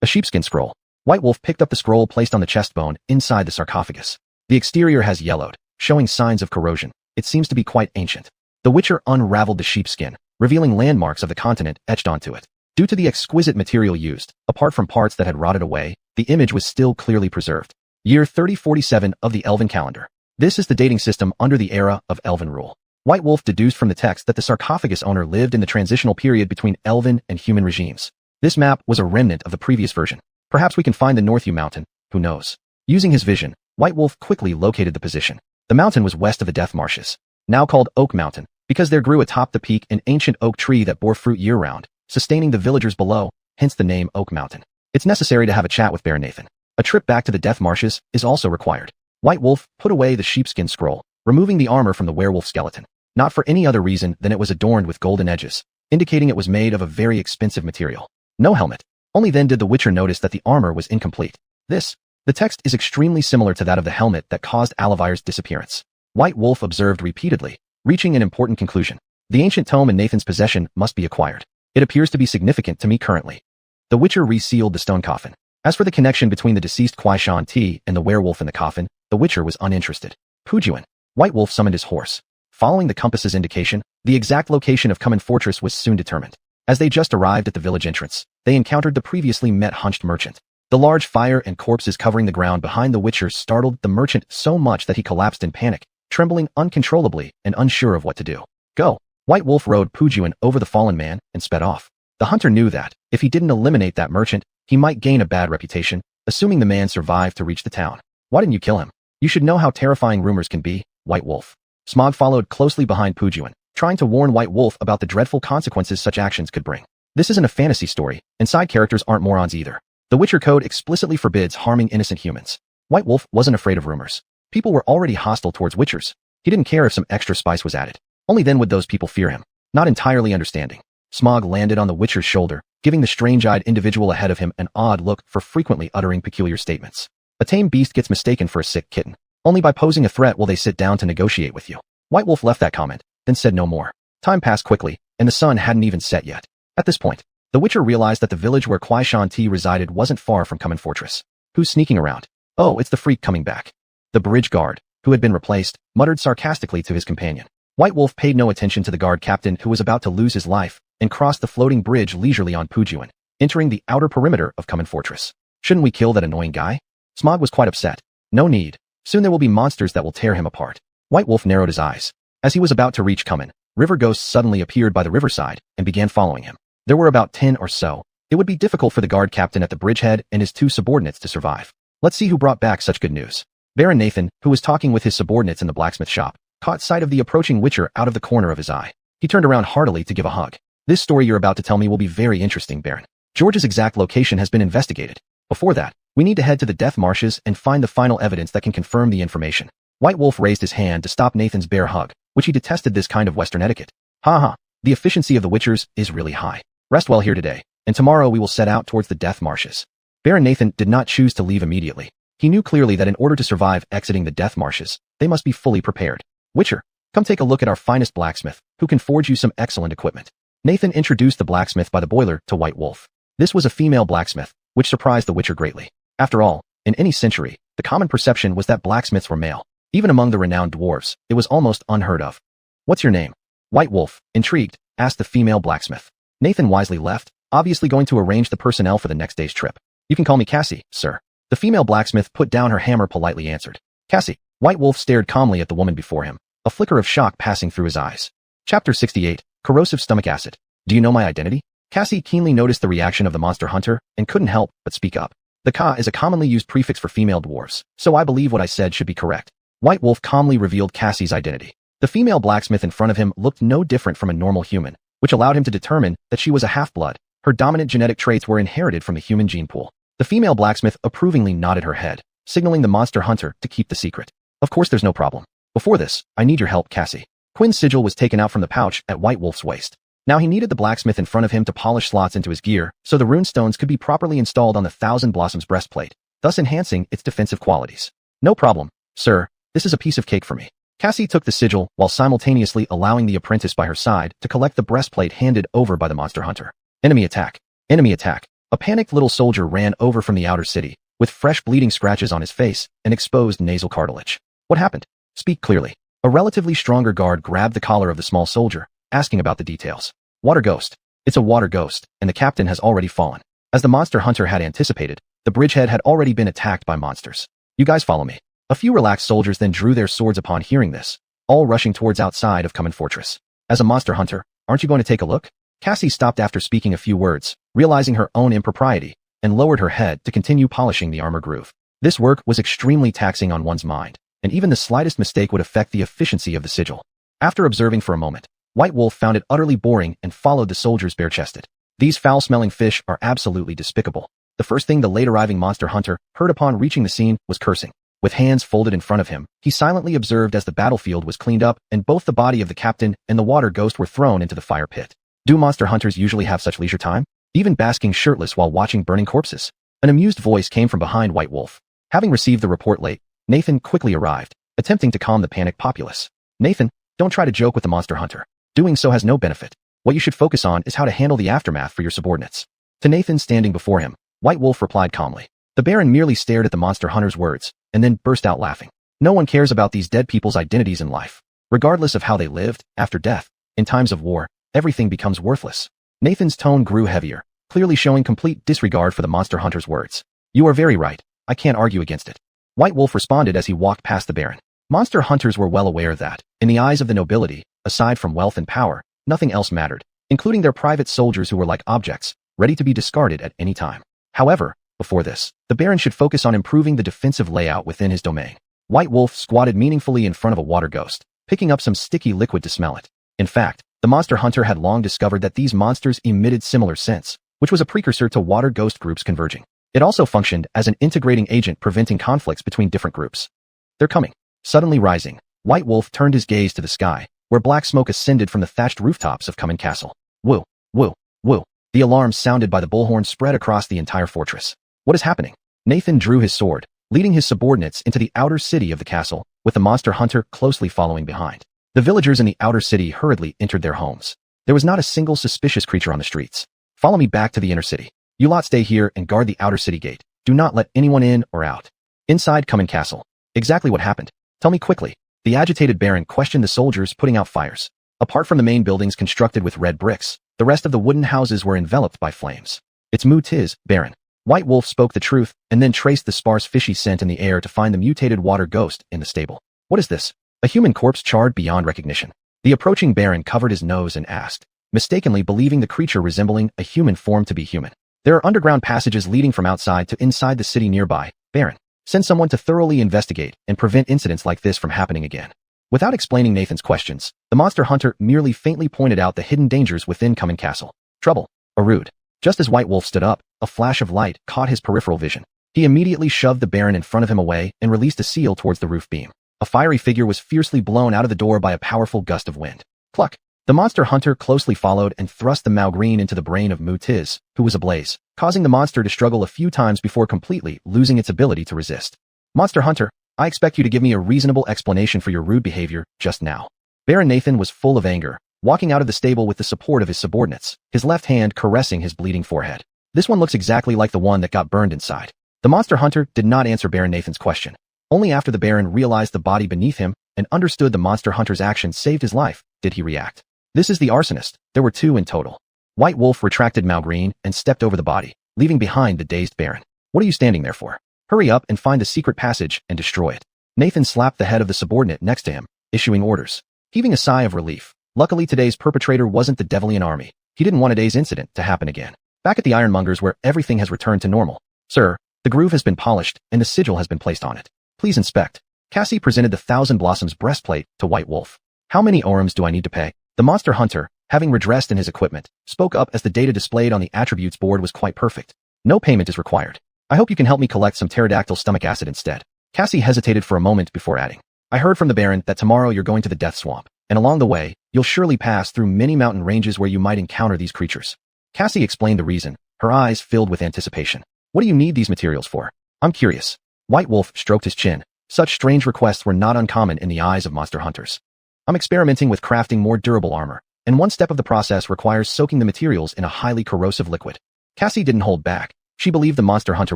A sheepskin scroll. White Wolf picked up the scroll placed on the chest bone inside the sarcophagus. The exterior has yellowed, showing signs of corrosion. It seems to be quite ancient. The Witcher unraveled the sheepskin, revealing landmarks of the continent etched onto it. Due to the exquisite material used, apart from parts that had rotted away, the image was still clearly preserved. Year 3047 of the Elven calendar. This is the dating system under the era of Elven rule. White Wolf deduced from the text that the sarcophagus owner lived in the transitional period between Elven and human regimes. This map was a remnant of the previous version. Perhaps we can find the Northu Mountain, who knows? Using his vision, White Wolf quickly located the position. The mountain was west of the Death Marshes, now called Oak Mountain, because there grew atop the peak an ancient oak tree that bore fruit year-round, sustaining the villagers below, hence the name Oak Mountain. It's necessary to have a chat with Baron Nathan. A trip back to the Death Marshes is also required. White Wolf put away the sheepskin scroll, removing the armor from the werewolf skeleton, not for any other reason than it was adorned with golden edges, indicating it was made of a very expensive material. No helmet. Only then did the Witcher notice that the armor was incomplete. This The text is extremely similar to that of the helmet that caused Alavir's disappearance. White Wolf observed repeatedly, reaching an important conclusion. The ancient tome in Nathan's possession must be acquired. It appears to be significant to me currently. The Witcher resealed the stone coffin. As for the connection between the deceased Kwai Shan Ti and the werewolf in the coffin, the Witcher was uninterested. Pujuan. White Wolf summoned his horse. Following the compass's indication, the exact location of Common Fortress was soon determined. As they just arrived at the village entrance, they encountered the previously met hunched merchant. The large fire and corpses covering the ground behind the Witcher startled the merchant so much that he collapsed in panic, trembling uncontrollably and unsure of what to do. Go! White Wolf rode Pujuan over the fallen man and sped off. The hunter knew that, if he didn't eliminate that merchant, he might gain a bad reputation, assuming the man survived to reach the town. Why didn't you kill him? You should know how terrifying rumors can be, White Wolf. Smog followed closely behind Pujuan, trying to warn White Wolf about the dreadful consequences such actions could bring. This isn't a fantasy story, and side characters aren't morons either. The Witcher Code explicitly forbids harming innocent humans. White Wolf wasn't afraid of rumors. People were already hostile towards Witchers. He didn't care if some extra spice was added. Only then would those people fear him. Not entirely understanding. Smog landed on the Witcher's shoulder, giving the strange-eyed individual ahead of him an odd look for frequently uttering peculiar statements. A tame beast gets mistaken for a sick kitten. Only by posing a threat will they sit down to negotiate with you. White Wolf left that comment, then said no more. Time passed quickly, and the sun hadn't even set yet. At this point, the Witcher realized that the village where Kwai Shan Ti resided wasn't far from Common Fortress. Who's sneaking around? Oh, it's the freak coming back. The bridge guard, who had been replaced, muttered sarcastically to his companion. White Wolf paid no attention to the guard captain who was about to lose his life and crossed the floating bridge leisurely on Pujuan, entering the outer perimeter of Common Fortress. Shouldn't we kill that annoying guy? Smog was quite upset. No need. Soon there will be monsters that will tear him apart. White Wolf narrowed his eyes. As he was about to reach Common, river ghosts suddenly appeared by the riverside and began following him. There were about 10 or so. It would be difficult for the guard captain at the bridgehead and his 2 subordinates to survive. Let's see who brought back such good news. Baron Nathan, who was talking with his subordinates in the blacksmith shop, caught sight of the approaching Witcher out of the corner of his eye. He turned around heartily to give a hug. This story you're about to tell me will be very interesting, Baron. George's exact location has been investigated. Before that, we need to head to the Death Marshes and find the final evidence that can confirm the information. White Wolf raised his hand to stop Nathan's bear hug, which he detested this kind of Western etiquette. Ha. The efficiency of the Witchers is really high. Rest well here today, and tomorrow we will set out towards the Death Marshes. Baron Nathan did not choose to leave immediately. He knew clearly that in order to survive exiting the Death Marshes, they must be fully prepared. Witcher, come take a look at our finest blacksmith, who can forge you some excellent equipment. Nathan introduced the blacksmith by the boiler to White Wolf. This was a female blacksmith, which surprised the Witcher greatly. After all, in any century, the common perception was that blacksmiths were male. Even among the renowned dwarves, it was almost unheard of. What's your name? White Wolf, intrigued, asked the female blacksmith. Nathan wisely left, obviously going to arrange the personnel for the next day's trip. You can call me Cassie, sir. The female blacksmith put down her hammer, politely answered. Cassie. White Wolf stared calmly at the woman before him, a flicker of shock passing through his eyes. Chapter 68, Corrosive Stomach Acid. Do you know my identity? Cassie keenly noticed the reaction of the monster hunter and couldn't help but speak up. The ka is a commonly used prefix for female dwarves, so I believe what I said should be correct. White Wolf calmly revealed Cassie's identity. The female blacksmith in front of him looked no different from a normal human, which allowed him to determine that she was a half-blood. Her dominant genetic traits were inherited from the human gene pool. The female blacksmith approvingly nodded her head, signaling the monster hunter to keep the secret. Of course there's no problem. Before this, I need your help, Cassie. Quinn's sigil was taken out from the pouch at White Wolf's waist. Now he needed the blacksmith in front of him to polish slots into his gear so the rune stones could be properly installed on the Thousand Blossoms breastplate, thus enhancing its defensive qualities. No problem, sir. This is a piece of cake for me. Cassie took the sigil while simultaneously allowing the apprentice by her side to collect the breastplate handed over by the monster hunter. Enemy attack. Enemy attack. A panicked little soldier ran over from the outer city, with fresh bleeding scratches on his face and exposed nasal cartilage. What happened? Speak clearly. A relatively stronger guard grabbed the collar of the small soldier, asking about the details. Water ghost. It's a water ghost, and the captain has already fallen. As the monster hunter had anticipated, the bridgehead had already been attacked by monsters. You guys follow me. A few relaxed soldiers then drew their swords upon hearing this, all rushing towards outside of Common Fortress. As a monster hunter, aren't you going to take a look? Cassie stopped after speaking a few words, realizing her own impropriety, and lowered her head to continue polishing the armor groove. This work was extremely taxing on one's mind, and even the slightest mistake would affect the efficiency of the sigil. After observing for a moment, White Wolf found it utterly boring and followed the soldiers bare-chested. These foul-smelling fish are absolutely despicable. The first thing the late-arriving monster hunter heard upon reaching the scene was cursing. With hands folded in front of him, he silently observed as the battlefield was cleaned up and both the body of the captain and the water ghost were thrown into the fire pit. Do monster hunters usually have such leisure time? Even basking shirtless while watching burning corpses? An amused voice came from behind White Wolf. Having received the report late, Nathan quickly arrived, attempting to calm the panicked populace. Nathan, don't try to joke with the monster hunter. Doing so has no benefit. What you should focus on is how to handle the aftermath for your subordinates. To Nathan standing before him, White Wolf replied calmly. The Baron merely stared at the monster hunter's words, and then burst out laughing. No one cares about these dead people's identities in life. Regardless of how they lived, after death, in times of war, everything becomes worthless. Nathan's tone grew heavier, clearly showing complete disregard for the monster hunter's words. You are very right. I can't argue against it. White Wolf responded as he walked past the Baron. Monster hunters were well aware that, in the eyes of the nobility, aside from wealth and power, nothing else mattered, including their private soldiers who were like objects, ready to be discarded at any time. However, before this, the Baron should focus on improving the defensive layout within his domain. White Wolf squatted meaningfully in front of a water ghost, picking up some sticky liquid to smell it. In fact, the monster hunter had long discovered that these monsters emitted similar scents, which was a precursor to water ghost groups converging. It also functioned as an integrating agent preventing conflicts between different groups. They're coming. Suddenly rising, White Wolf turned his gaze to the sky, where black smoke ascended from the thatched rooftops of Cumin Castle. Woo, woo, woo. The alarm sounded by the bullhorn spread across the entire fortress. What is happening? Nathan drew his sword, leading his subordinates into the outer city of the castle, with the monster hunter closely following behind. The villagers in the outer city hurriedly entered their homes. There was not a single suspicious creature on the streets. Follow me back to the inner city. You lot stay here and guard the outer city gate. Do not let anyone in or out. Inside Cumin Castle. Exactly what happened? Tell me quickly. The agitated Baron questioned the soldiers putting out fires. Apart from the main buildings constructed with red bricks, the rest of the wooden houses were enveloped by flames. It's tis, Baron. White Wolf spoke the truth and then traced the sparse fishy scent in the air to find the mutated water ghost in the stable. What is this? A human corpse charred beyond recognition. The approaching Baron covered his nose and asked, mistakenly believing the creature resembling a human form to be human. There are underground passages leading from outside to inside the city nearby, Baron. Send someone to thoroughly investigate and prevent incidents like this from happening again. Without explaining Nathan's questions, the monster hunter merely faintly pointed out the hidden dangers within Cumin Castle. Trouble. Or rude. Just as White Wolf stood up, a flash of light caught his peripheral vision. He immediately shoved the Baron in front of him away and released a seal towards the roof beam. A fiery figure was fiercely blown out of the door by a powerful gust of wind. Cluck. The monster hunter closely followed and thrust the Malgreen into the brain of tis, who was ablaze, causing the monster to struggle a few times before completely losing its ability to resist. Monster hunter, I expect you to give me a reasonable explanation for your rude behavior just now. Baron Nathan was full of anger, walking out of the stable with the support of his subordinates, his left hand caressing his bleeding forehead. This one looks exactly like the one that got burned inside. The monster hunter did not answer Baron Nathan's question. Only after the Baron realized the body beneath him and understood the monster hunter's action saved his life did he react. This is the arsonist. There were two in total. White Wolf retracted Malgreen and stepped over the body, leaving behind the dazed Baron. What are you standing there for? Hurry up and find the secret passage and destroy it. Nathan slapped the head of the subordinate next to him, issuing orders. Heaving a sigh of relief. Luckily today's perpetrator wasn't the Devilian army. He didn't want today's incident to happen again. Back at the Ironmonger's where everything has returned to normal. Sir, the groove has been polished and the sigil has been placed on it. Please inspect. Cassie presented the Thousand Blossoms breastplate to White Wolf. How many orums do I need to pay? The monster hunter, having redressed in his equipment, spoke up as the data displayed on the attributes board was quite perfect. No payment is required. I hope you can help me collect some pterodactyl stomach acid instead. Cassie hesitated for a moment before adding. I heard from the Baron that tomorrow you're going to the Death Swamp, and along the way, you'll surely pass through many mountain ranges where you might encounter these creatures. Cassie explained the reason, her eyes filled with anticipation. What do you need these materials for? I'm curious. White Wolf stroked his chin. Such strange requests were not uncommon in the eyes of monster hunters. I'm experimenting with crafting more durable armor, and one step of the process requires soaking the materials in a highly corrosive liquid. Cassie didn't hold back. She believed the monster hunter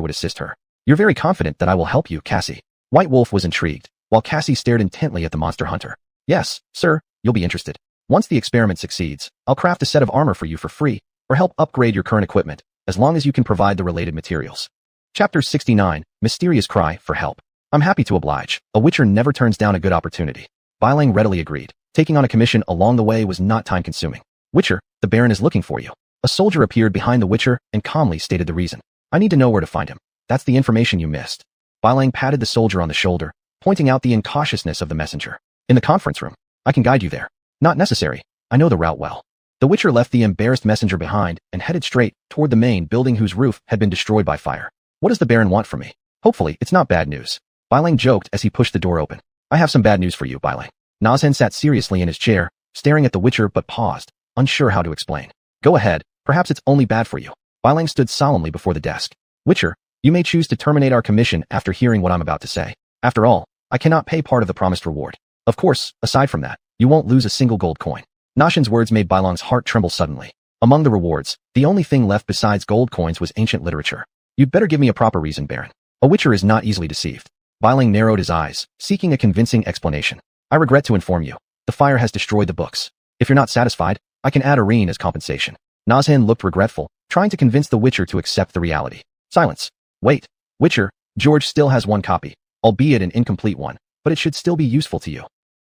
would assist her. You're very confident that I will help you, Cassie. White Wolf was intrigued, while Cassie stared intently at the monster hunter. Yes, sir, you'll be interested. Once the experiment succeeds, I'll craft a set of armor for you for free, or help upgrade your current equipment, as long as you can provide the related materials. Chapter 69, Mysterious Cry for Help. I'm happy to oblige. A Witcher never turns down a good opportunity. Bailang readily agreed. Taking on a commission along the way was not time-consuming. Witcher, the Baron is looking for you. A soldier appeared behind the Witcher and calmly stated the reason. I need to know where to find him. That's the information you missed. Bailang patted the soldier on the shoulder, pointing out the incautiousness of the messenger. In the conference room. I can guide you there. Not necessary. I know the route well. The Witcher left the embarrassed messenger behind and headed straight toward the main building whose roof had been destroyed by fire. What does the Baron want from me? Hopefully, it's not bad news. Bailang joked as he pushed the door open. I have some bad news for you, Bailang. Nazhan sat seriously in his chair, staring at the Witcher but paused, unsure how to explain. Go ahead, perhaps it's only bad for you. Bailang stood solemnly before the desk. Witcher, You may choose to terminate our commission after hearing what I'm about to say. After all, I cannot pay part of the promised reward. Of course, aside from that, you won't lose a single gold coin. Nashin's words made Bailang's heart tremble suddenly. Among the rewards, the only thing left besides gold coins was ancient literature. You'd better give me a proper reason, Baron. A Witcher is not easily deceived. Bailang narrowed his eyes, seeking a convincing explanation. I regret to inform you. The fire has destroyed the books. If you're not satisfied, I can add a ring as compensation. Nazhan looked regretful, trying to convince the Witcher to accept the reality. Silence. Wait. Witcher, George still has one copy, albeit an incomplete one, but it should still be useful to you.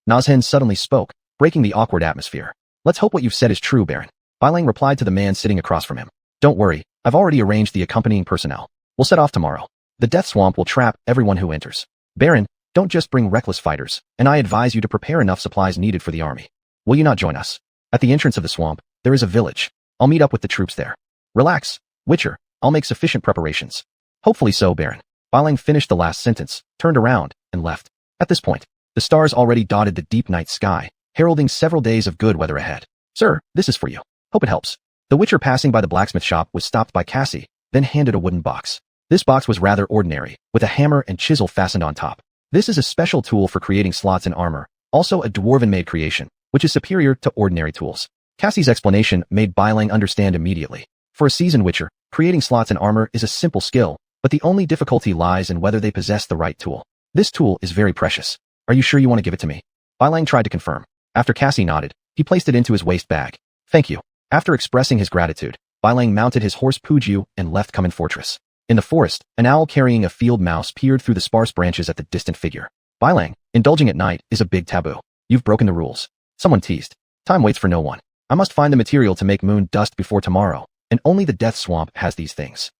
Nazhan suddenly spoke, breaking the awkward atmosphere. Let's hope what you've said is true, Baron. Bailang replied to the man sitting across from him. Don't worry, I've already arranged the accompanying personnel. We'll set off tomorrow. The Death Swamp will trap everyone who enters. Baron, don't just bring reckless fighters, and I advise you to prepare enough supplies needed for the army. Will you not join us? At the entrance of the swamp, there is a village. I'll meet up with the troops there. Relax, Witcher, I'll make sufficient preparations. Hopefully so, Baron. Bailang finished the last sentence, turned around, and left. At this point, the stars already dotted the deep night sky, heralding several days of good weather ahead. Sir, this is for you. Hope it helps. The Witcher passing by the blacksmith shop was stopped by Cassie, then handed a wooden box. This box was rather ordinary, with a hammer and chisel fastened on top. This is a special tool for creating slots in armor, also a dwarven-made creation, which is superior to ordinary tools. Cassie's explanation made Bailang understand immediately. For a seasoned Witcher, creating slots in armor is a simple skill, but the only difficulty lies in whether they possess the right tool. This tool is very precious. Are you sure you want to give it to me? Bailang tried to confirm. After Cassie nodded, he placed it into his waist bag. Thank you. After expressing his gratitude, Bailang mounted his horse Puju and left Common Fortress. In the forest, an owl carrying a field mouse peered through the sparse branches at the distant figure. Bailang, indulging at night is a big taboo. You've broken the rules. Someone teased. Time waits for no one. I must find the material to make moon dust before tomorrow, and only the Death Swamp has these things.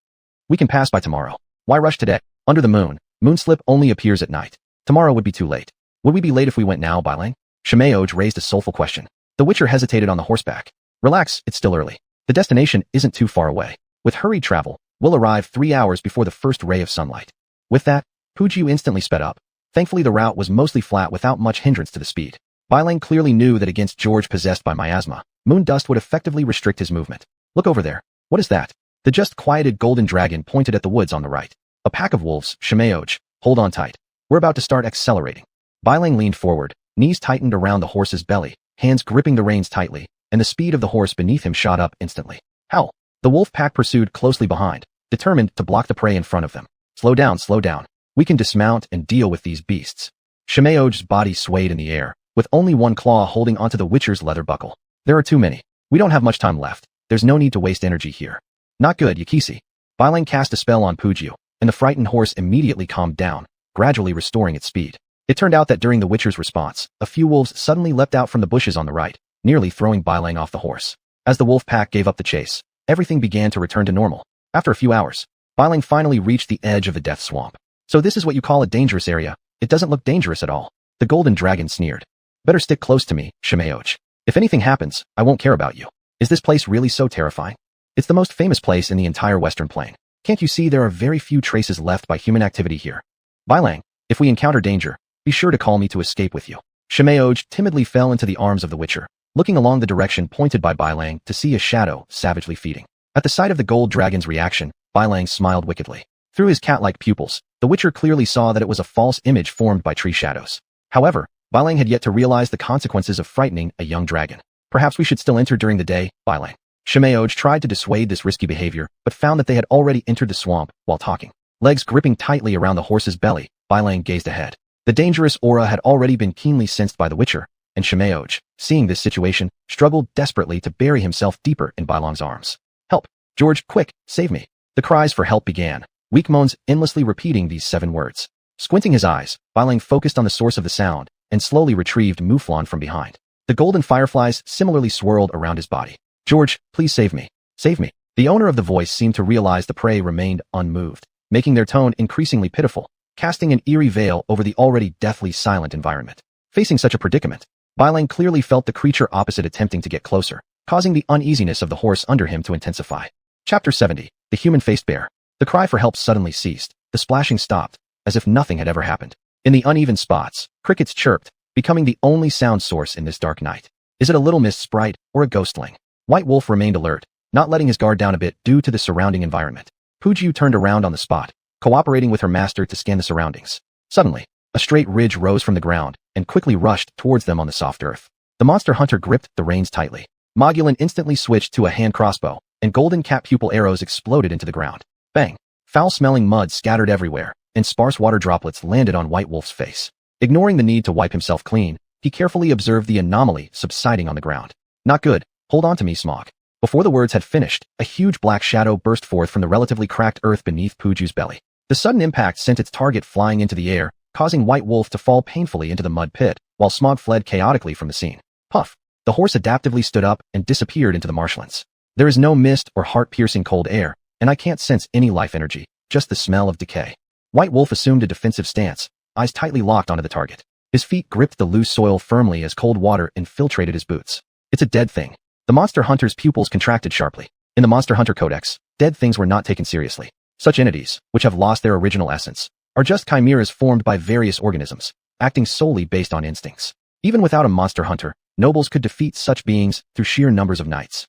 We can pass by tomorrow. Why rush today? Under the moon, moonslip only appears at night. Tomorrow would be too late. Would we be late if we went now, Bailang? Shimeoj raised a soulful question. The Witcher hesitated on the horseback. Relax, it's still early. The destination isn't too far away. With hurried travel, we'll arrive 3 hours before the first ray of sunlight. With that, Puju instantly sped up. Thankfully the route was mostly flat without much hindrance to the speed. Bailang clearly knew that against George possessed by miasma, moon dust would effectively restrict his movement. Look over there. What is that? The just quieted golden dragon pointed at the woods on the right. A pack of wolves, Shimeoj. Hold on tight. We're about to start accelerating. Bailang leaned forward, knees tightened around the horse's belly, hands gripping the reins tightly, and the speed of the horse beneath him shot up instantly. Howl! The wolf pack pursued closely behind, determined to block the prey in front of them. Slow down, slow down. We can dismount and deal with these beasts. Shimeoj's body swayed in the air, with only one claw holding onto the Witcher's leather buckle. There are too many. We don't have much time left. There's no need to waste energy here. Not good, Yakisi. Bailang cast a spell on Puju, and the frightened horse immediately calmed down, gradually restoring its speed. It turned out that during the Witcher's response, a few wolves suddenly leapt out from the bushes on the right, nearly throwing Bailang off the horse. As the wolf pack gave up the chase, everything began to return to normal. After a few hours, Bailang finally reached the edge of the Death Swamp. So this is what you call a dangerous area? It doesn't look dangerous at all. The golden dragon sneered. Better stick close to me, Shimeoj. If anything happens, I won't care about you. Is this place really so terrifying? It's the most famous place in the entire Western Plain. Can't you see there are very few traces left by human activity here? Bailang, if we encounter danger, be sure to call me to escape with you. Shimeoj timidly fell into the arms of the Witcher, looking along the direction pointed by Bailang to see a shadow savagely feeding. At the sight of the gold dragon's reaction, Bailang smiled wickedly. Through his cat-like pupils, the Witcher clearly saw that it was a false image formed by tree shadows. However, Bailang had yet to realize the consequences of frightening a young dragon. Perhaps we should still enter during the day, Bailang. Shimeoj tried to dissuade this risky behavior, but found that they had already entered the swamp while talking. Legs gripping tightly around the horse's belly, Bailang gazed ahead. The dangerous aura had already been keenly sensed by the Witcher, and Shimeoj, seeing this situation, struggled desperately to bury himself deeper in Bailang's arms. Help! George, quick, save me! The cries for help began, weak moans endlessly repeating these 7 words. Squinting his eyes, Bailang focused on the source of the sound, and slowly retrieved Mouflon from behind. The golden fireflies similarly swirled around his body. George, please save me. Save me. The owner of the voice seemed to realize the prey remained unmoved, making their tone increasingly pitiful, casting an eerie veil over the already deathly silent environment. Facing such a predicament, Bailang clearly felt the creature opposite attempting to get closer, causing the uneasiness of the horse under him to intensify. Chapter 70. The Human-Faced Bear. The cry for help suddenly ceased. The splashing stopped, as if nothing had ever happened. In the uneven spots, crickets chirped, becoming the only sound source in this dark night. Is it a little mist sprite, or a ghostling? White Wolf remained alert, not letting his guard down a bit due to the surrounding environment. Puju turned around on the spot, cooperating with her master to scan the surroundings. Suddenly, a straight ridge rose from the ground and quickly rushed towards them on the soft earth. The monster hunter gripped the reins tightly. Mogulin instantly switched to a hand crossbow, and golden cap pupil arrows exploded into the ground. Bang! Foul-smelling mud scattered everywhere, and sparse water droplets landed on White Wolf's face. Ignoring the need to wipe himself clean, he carefully observed the anomaly subsiding on the ground. Not good. Hold on to me, Smog. Before the words had finished, a huge black shadow burst forth from the relatively cracked earth beneath Puju's belly. The sudden impact sent its target flying into the air, causing White Wolf to fall painfully into the mud pit, while Smog fled chaotically from the scene. Puff! The horse adaptively stood up and disappeared into the marshlands. There is no mist or heart-piercing cold air, and I can't sense any life energy, just the smell of decay. White Wolf assumed a defensive stance, eyes tightly locked onto the target. His feet gripped the loose soil firmly as cold water infiltrated his boots. It's a dead thing. The monster hunter's pupils contracted sharply. In the Monster Hunter Codex, dead things were not taken seriously. Such entities, which have lost their original essence, are just chimeras formed by various organisms, acting solely based on instincts. Even without a monster hunter, nobles could defeat such beings through sheer numbers of knights.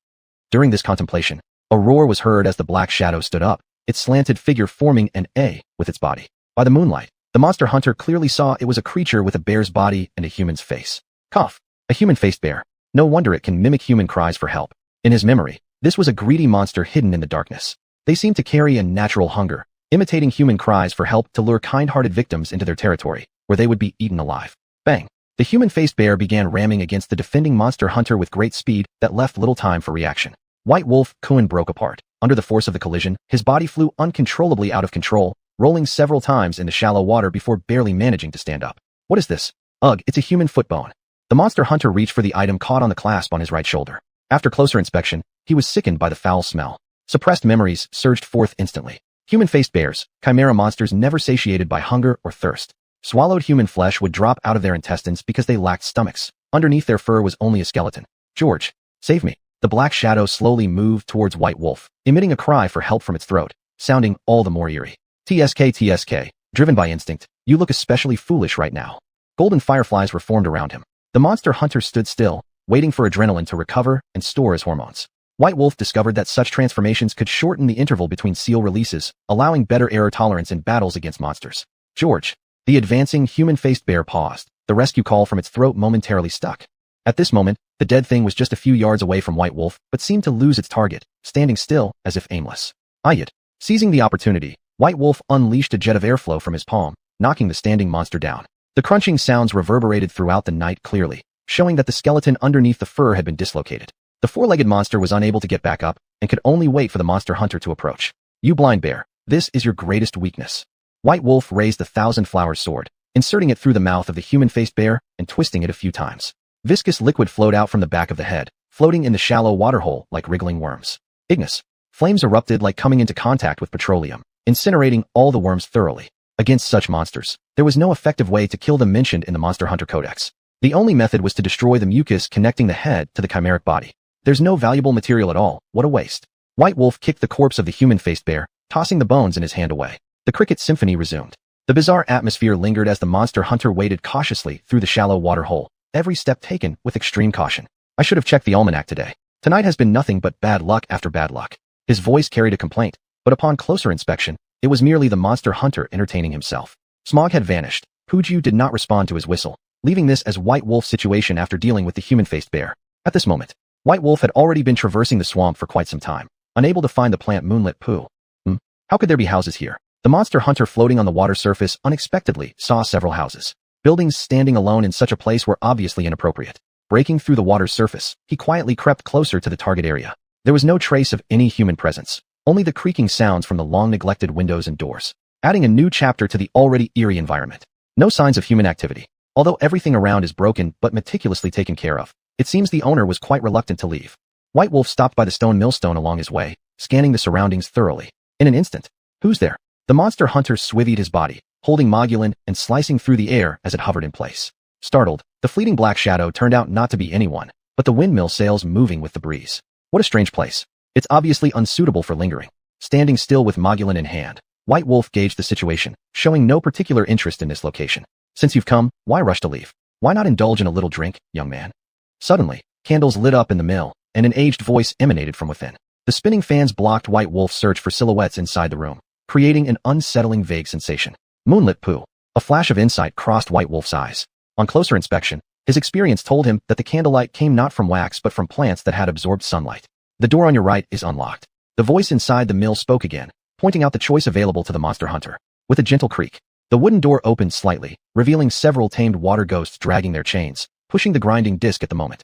During this contemplation, a roar was heard as the black shadow stood up, its slanted figure forming an A with its body. By the moonlight, the monster hunter clearly saw it was a creature with a bear's body and a human's face. Cough. A human-faced bear. No wonder it can mimic human cries for help. In his memory, this was a greedy monster hidden in the darkness. They seemed to carry a natural hunger, imitating human cries for help to lure kind-hearted victims into their territory, where they would be eaten alive. Bang! The human-faced bear began ramming against the defending monster hunter with great speed that left little time for reaction. White Wolf Kuin broke apart. Under the force of the collision, his body flew uncontrollably out of control, rolling several times in the shallow water before barely managing to stand up. What is this? Ugh, it's a human foot bone. The monster hunter reached for the item caught on the clasp on his right shoulder. After closer inspection, he was sickened by the foul smell. Suppressed memories surged forth instantly. Human-faced bears, chimera monsters never satiated by hunger or thirst. Swallowed human flesh would drop out of their intestines because they lacked stomachs. Underneath their fur was only a skeleton. George, save me. The black shadow slowly moved towards White Wolf, emitting a cry for help from its throat, sounding all the more eerie. TSK, driven by instinct, you look especially foolish right now. Golden fireflies were formed around him. The monster hunter stood still, waiting for adrenaline to recover and store his hormones. White Wolf discovered that such transformations could shorten the interval between seal releases, allowing better error tolerance in battles against monsters. George. The advancing human-faced bear paused, the rescue call from its throat momentarily stuck. At this moment, the dead thing was just a few yards away from White Wolf, but seemed to lose its target, standing still as if aimless. Ayat. Seizing the opportunity, White Wolf unleashed a jet of airflow from his palm, knocking the standing monster down. The crunching sounds reverberated throughout the night clearly, showing that the skeleton underneath the fur had been dislocated. The four-legged monster was unable to get back up, and could only wait for the monster hunter to approach. You blind bear, this is your greatest weakness. White Wolf raised the thousand-flower sword, inserting it through the mouth of the human-faced bear and twisting it a few times. Viscous liquid flowed out from the back of the head, floating in the shallow waterhole like wriggling worms. Ignis. Flames erupted like coming into contact with petroleum, incinerating all the worms thoroughly. Against such monsters, there was no effective way to kill them mentioned in the Monster Hunter Codex. The only method was to destroy the mucus connecting the head to the chimeric body. There's no valuable material at all, what a waste. White Wolf kicked the corpse of the human-faced bear, tossing the bones in his hand away. The cricket symphony resumed. The bizarre atmosphere lingered as the monster hunter waded cautiously through the shallow water hole, every step taken with extreme caution. I should have checked the almanac today. Tonight has been nothing but bad luck after bad luck. His voice carried a complaint, but upon closer inspection, it was merely the monster hunter entertaining himself. Smog had vanished. Puju did not respond to his whistle, leaving this as White Wolf's situation after dealing with the human-faced bear. At this moment, White Wolf had already been traversing the swamp for quite some time, unable to find the plant Moonlit Pool. How could there be houses here? The monster hunter floating on the water surface unexpectedly saw several houses. Buildings standing alone in such a place were obviously inappropriate. Breaking through the water's surface, he quietly crept closer to the target area. There was no trace of any human presence, only the creaking sounds from the long-neglected windows and doors, adding a new chapter to the already eerie environment. No signs of human activity. Although everything around is broken but meticulously taken care of, it seems the owner was quite reluctant to leave. White Wolf stopped by the stone millstone along his way, scanning the surroundings thoroughly. In an instant, who's there? The monster hunter swivied his body, holding Mogulin and slicing through the air as it hovered in place. Startled, the fleeting black shadow turned out not to be anyone, but the windmill sails moving with the breeze. What a strange place. It's obviously unsuitable for lingering. Standing still with Mogulin in hand, White Wolf gauged the situation, showing no particular interest in this location. Since you've come, why rush to leave? Why not indulge in a little drink, young man? Suddenly, candles lit up in the mill, and an aged voice emanated from within. The spinning fans blocked White Wolf's search for silhouettes inside the room. creating an unsettling vague sensation. Moonlit poo. A flash of insight crossed White Wolf's eyes. On closer inspection, his experience told him that the candlelight came not from wax but from plants that had absorbed sunlight. The door on your right is unlocked. The voice inside the mill spoke again, pointing out the choice available to the monster hunter. With a gentle creak, the wooden door opened slightly, revealing several tamed water ghosts dragging their chains, pushing the grinding disc at the moment.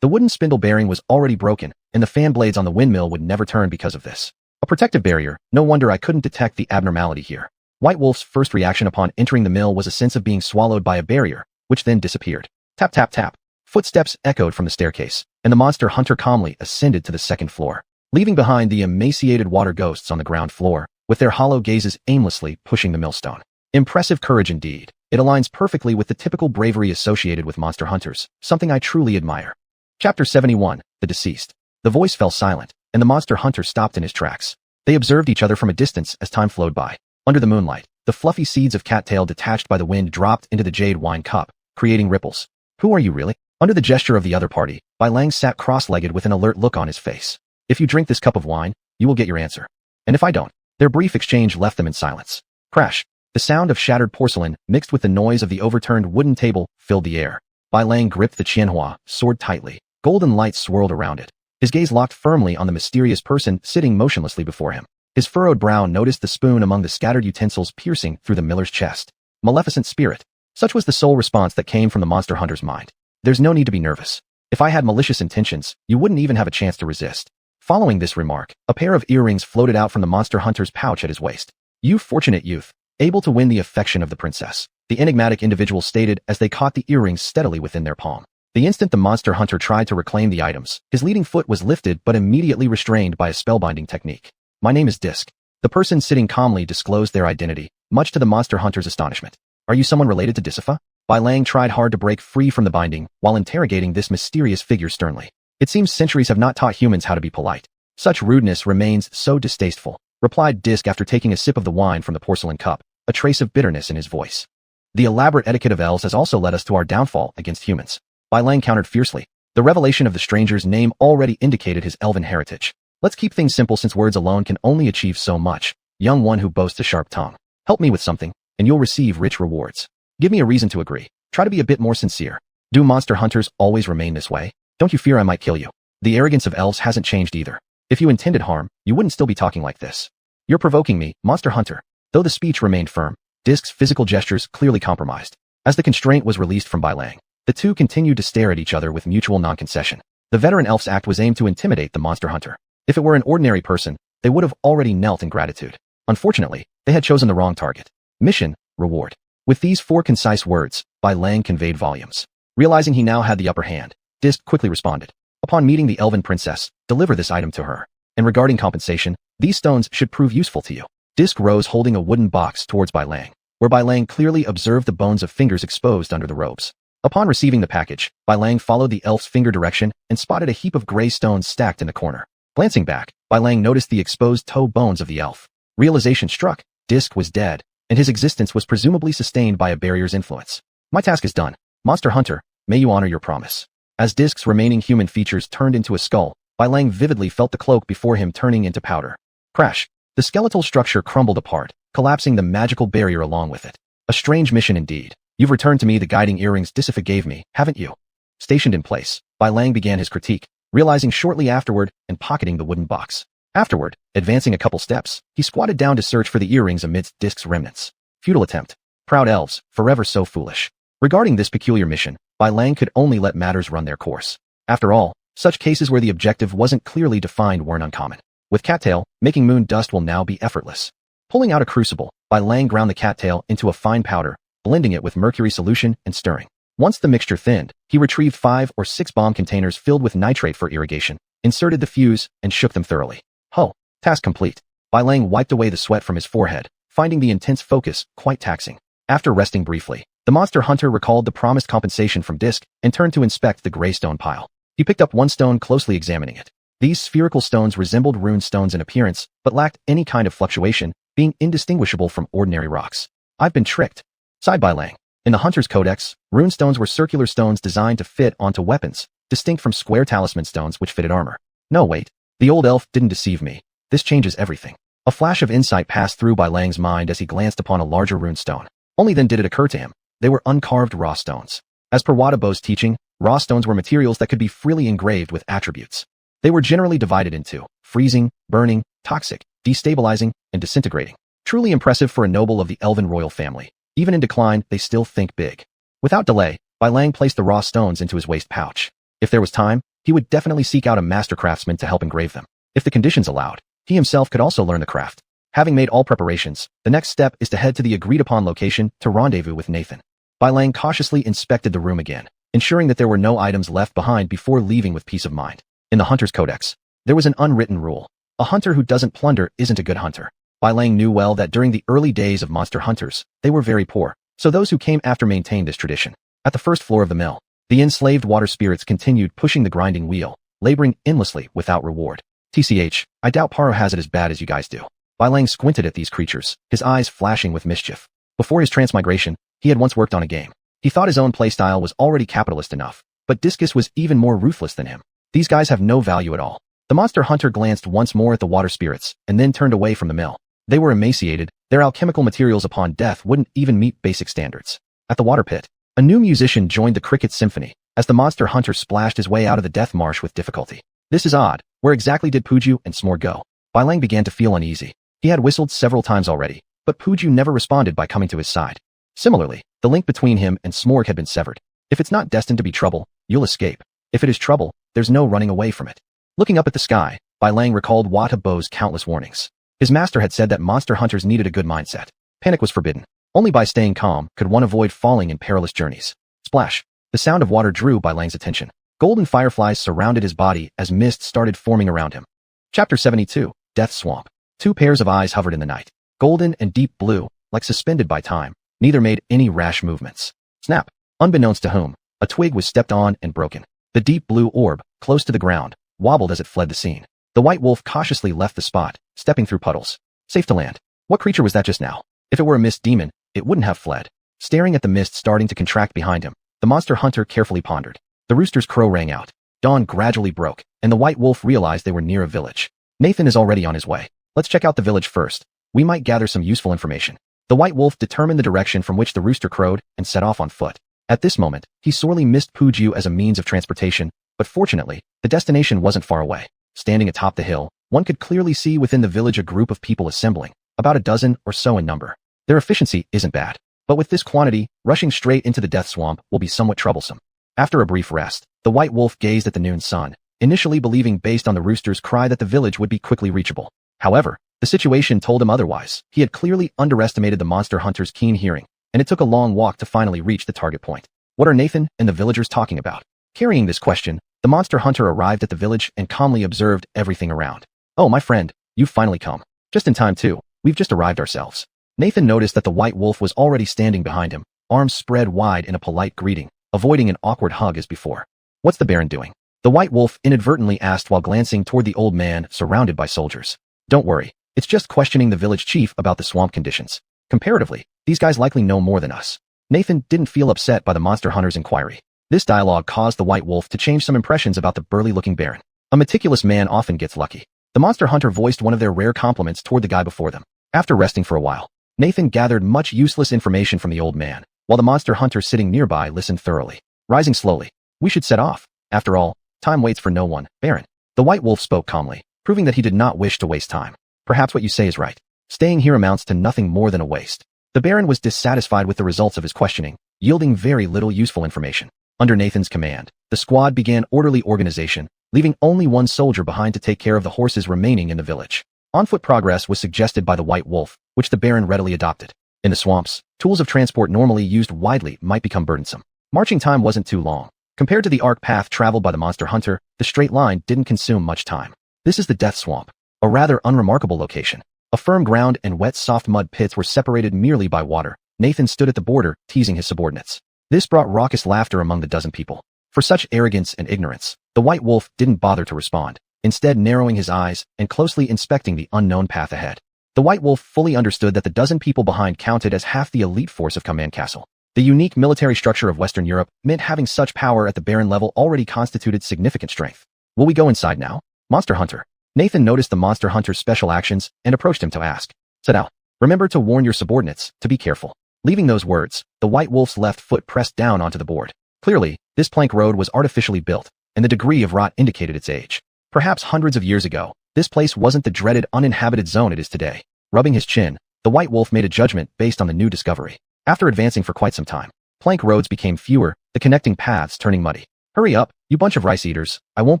The wooden spindle bearing was already broken, and the fan blades on the windmill would never turn because of this. A protective barrier, no wonder I couldn't detect the abnormality here. White Wolf's first reaction upon entering the mill was a sense of being swallowed by a barrier, which then disappeared. Tap tap tap. Footsteps echoed from the staircase, and the monster hunter calmly ascended to the second floor, leaving behind the emaciated water ghosts on the ground floor, with their hollow gazes aimlessly pushing the millstone. Impressive courage indeed. It aligns perfectly with the typical bravery associated with monster hunters, something I truly admire. Chapter 71, The Deceased. The voice fell silent, and the monster hunter stopped in his tracks. They observed each other from a distance as time flowed by. Under the moonlight, the fluffy seeds of cattail detached by the wind dropped into the jade wine cup, creating ripples. Who are you really? Under the gesture of the other party, Bai Lang sat cross-legged with an alert look on his face. If you drink this cup of wine, you will get your answer. And if I don't? Their brief exchange left them in silence. Crash. The sound of shattered porcelain, mixed with the noise of the overturned wooden table, filled the air. Bai Lang gripped the qianhua sword tightly. Golden light swirled around it. His gaze locked firmly on the mysterious person sitting motionlessly before him. His furrowed brow noticed the spoon among the scattered utensils piercing through the miller's chest. Maleficent spirit. Such was the sole response that came from the monster hunter's mind. There's no need to be nervous. If I had malicious intentions, you wouldn't even have a chance to resist. Following this remark, a pair of earrings floated out from the monster hunter's pouch at his waist. You fortunate youth, able to win the affection of the princess, the enigmatic individual stated as they caught the earrings steadily within their palm. The instant the monster hunter tried to reclaim the items, his leading foot was lifted but immediately restrained by a spellbinding technique. My name is Disc. The person sitting calmly disclosed their identity, much to the monster hunter's astonishment. Are you someone related to Disifa? Bai Lang tried hard to break free from the binding, while interrogating this mysterious figure sternly. It seems centuries have not taught humans how to be polite. Such rudeness remains so distasteful, replied Disc after taking a sip of the wine from the porcelain cup, a trace of bitterness in his voice. The elaborate etiquette of elves has also led us to our downfall against humans. Bai Lang countered fiercely. The revelation of the stranger's name already indicated his elven heritage. Let's keep things simple since words alone can only achieve so much. Young one who boasts a sharp tongue. Help me with something, and you'll receive rich rewards. Give me a reason to agree. Try to be a bit more sincere. Do monster hunters always remain this way? Don't you fear I might kill you? The arrogance of elves hasn't changed either. If you intended harm, you wouldn't still be talking like this. You're provoking me, monster hunter. Though the speech remained firm, Disc's physical gestures clearly compromised. As the constraint was released from Bai Lang, the two continued to stare at each other with mutual non-concession. The veteran elf's act was aimed to intimidate the monster hunter. If it were an ordinary person, they would have already knelt in gratitude. Unfortunately, they had chosen the wrong target. Mission, reward. With these four concise words, Bai Lang conveyed volumes. Realizing he now had the upper hand, Disc quickly responded. Upon meeting the elven princess, deliver this item to her. And regarding compensation, these stones should prove useful to you. Disc rose holding a wooden box towards Bai Lang, where Bai Lang clearly observed the bones of fingers exposed under the robes. Upon receiving the package, Bai Lang followed the elf's finger direction and spotted a heap of gray stones stacked in the corner. Glancing back, Bai Lang noticed the exposed toe bones of the elf. Realization struck. Disc was dead, and his existence was presumably sustained by a barrier's influence. My task is done. Monster hunter, may you honor your promise. As Disc's remaining human features turned into a skull, Bai Lang vividly felt the cloak before him turning into powder. Crash. The skeletal structure crumbled apart, collapsing the magical barrier along with it. A strange mission indeed. You've returned to me the guiding earrings Disifa gave me, haven't you? Stationed in place, Bai Lang began his critique, realizing shortly afterward and pocketing the wooden box. Afterward, advancing a couple steps, he squatted down to search for the earrings amidst Disc's remnants. Futile attempt. Proud elves, forever so foolish. Regarding this peculiar mission, Bai Lang could only let matters run their course. After all, such cases where the objective wasn't clearly defined weren't uncommon. With cattail, making moon dust will now be effortless. Pulling out a crucible, Bai Lang ground the cattail into a fine powder, blending it with mercury solution and stirring. Once the mixture thinned, he retrieved 5 or 6 bomb containers filled with nitrate for irrigation, inserted the fuse, and shook them thoroughly. Ho! Task complete. Bai Lang wiped away the sweat from his forehead, finding the intense focus quite taxing. After resting briefly, the monster hunter recalled the promised compensation from Disc and turned to inspect the gray stone pile. He picked up one stone, closely examining it. These spherical stones resembled rune stones in appearance, but lacked any kind of fluctuation, being indistinguishable from ordinary rocks. I've been tricked, sighed Bai Lang. In the Hunter's Codex, rune stones were circular stones designed to fit onto weapons, distinct from square talisman stones which fitted armor. No, wait. The old elf didn't deceive me. This changes everything. A flash of insight passed through Bai Lang's mind as he glanced upon a larger runestone. Only then did it occur to him. They were uncarved raw stones. As per Wadabo's teaching, raw stones were materials that could be freely engraved with attributes. They were generally divided into freezing, burning, toxic, destabilizing, and disintegrating. Truly impressive for a noble of the elven royal family. Even in decline, they still think big. Without delay, Bai Lang placed the raw stones into his waist pouch. If there was time, he would definitely seek out a master craftsman to help engrave them. If the conditions allowed, he himself could also learn the craft. Having made all preparations, the next step is to head to the agreed-upon location to rendezvous with Nathan. Bai Lang cautiously inspected the room again, ensuring that there were no items left behind before leaving with peace of mind. In the Hunter's Codex, there was an unwritten rule. A hunter who doesn't plunder isn't a good hunter. Bai Lang knew well that during the early days of monster hunters, they were very poor, so those who came after maintained this tradition. At the first floor of the mill, the enslaved water spirits continued pushing the grinding wheel, laboring endlessly without reward. TCH, I doubt Paro has it as bad as you guys do. Bai Lang squinted at these creatures, his eyes flashing with mischief. Before his transmigration, he had once worked on a game. He thought his own playstyle was already capitalist enough, but Discus was even more ruthless than him. These guys have no value at all. The monster hunter glanced once more at the water spirits, and then turned away from the mill. They were emaciated, their alchemical materials upon death wouldn't even meet basic standards. At the water pit, a new musician joined the cricket symphony, as the monster hunter splashed his way out of the death marsh with difficulty. This is odd. Where exactly did Puju and S'more go? Bai Lang began to feel uneasy. He had whistled several times already, but Puju never responded by coming to his side. Similarly, the link between him and S'more had been severed. If it's not destined to be trouble, you'll escape. If it is trouble, there's no running away from it. Looking up at the sky, Bai Lang recalled Wadabo's countless warnings. His master had said that monster hunters needed a good mindset. Panic was forbidden. Only by staying calm could one avoid falling in perilous journeys. Splash! The sound of water drew Bai Lang's attention. Golden fireflies surrounded his body as mist started forming around him. Chapter 72, Death Swamp. Two pairs of eyes hovered in the night. Golden and deep blue, like suspended by time. Neither made any rash movements. Snap! Unbeknownst to whom, a twig was stepped on and broken. The deep blue orb, close to the ground, wobbled as it fled the scene. The white wolf cautiously left the spot, stepping through puddles. Safe to land. What creature was that just now? If it were a mist demon, it wouldn't have fled. Staring at the mist starting to contract behind him, the monster hunter carefully pondered. The rooster's crow rang out. Dawn gradually broke, and the white wolf realized they were near a village. Nathan is already on his way. Let's check out the village first. We might gather some useful information. The white wolf determined the direction from which the rooster crowed and set off on foot. At this moment, he sorely missed Puju as a means of transportation, but fortunately, the destination wasn't far away. Standing atop the hill, one could clearly see within the village a group of people assembling, about a dozen or so in number. Their efficiency isn't bad, but with this quantity, rushing straight into the death swamp will be somewhat troublesome. After a brief rest, the white wolf gazed at the noon sun, initially believing based on the rooster's cry that the village would be quickly reachable. However, the situation told him otherwise. He had clearly underestimated the monster hunter's keen hearing, and it took a long walk to finally reach the target point. What are Nathan and the villagers talking about? Carrying this question, the monster hunter arrived at the village and calmly observed everything around. Oh, my friend, you've finally come. Just in time too. We've just arrived ourselves. Nathan noticed that the white wolf was already standing behind him, arms spread wide in a polite greeting, avoiding an awkward hug as before. What's the Baron doing? The white wolf inadvertently asked while glancing toward the old man surrounded by soldiers. Don't worry, it's just questioning the village chief about the swamp conditions. Comparatively, these guys likely know more than us. Nathan didn't feel upset by the monster hunter's inquiry. This dialogue caused the white wolf to change some impressions about the burly-looking Baron. A meticulous man often gets lucky. The monster hunter voiced one of their rare compliments toward the guy before them. After resting for a while, Nathan gathered much useless information from the old man, while the monster hunter sitting nearby listened thoroughly. Rising slowly, we should set off. After all, time waits for no one, Baron. The white wolf spoke calmly, proving that he did not wish to waste time. Perhaps what you say is right. Staying here amounts to nothing more than a waste. The Baron was dissatisfied with the results of his questioning, yielding very little useful information. Under Nathan's command, the squad began orderly organization, leaving only one soldier behind to take care of the horses remaining in the village. On-foot progress was suggested by the white wolf, which the Baron readily adopted. In the swamps, tools of transport normally used widely might become burdensome. Marching time wasn't too long. Compared to the arc path traveled by the monster hunter, the straight line didn't consume much time. This is the Death Swamp, a rather unremarkable location. A firm ground and wet soft mud pits were separated merely by water. Nathan stood at the border, teasing his subordinates. This brought raucous laughter among the dozen people. For such arrogance and ignorance, the white wolf didn't bother to respond, instead narrowing his eyes and closely inspecting the unknown path ahead. The white wolf fully understood that the dozen people behind counted as half the elite force of Command Castle. The unique military structure of Western Europe meant having such power at the Baron level already constituted significant strength. Will we go inside now? Monster Hunter. Nathan noticed the monster hunter's special actions and approached him to ask. Said out. Remember to warn your subordinates to be careful. Leaving those words, the white wolf's left foot pressed down onto the board. Clearly, this plank road was artificially built, and the degree of rot indicated its age. Perhaps hundreds of years ago, this place wasn't the dreaded uninhabited zone it is today. Rubbing his chin, the white wolf made a judgment based on the new discovery. After advancing for quite some time, plank roads became fewer, the connecting paths turning muddy. Hurry up, you bunch of rice eaters, I won't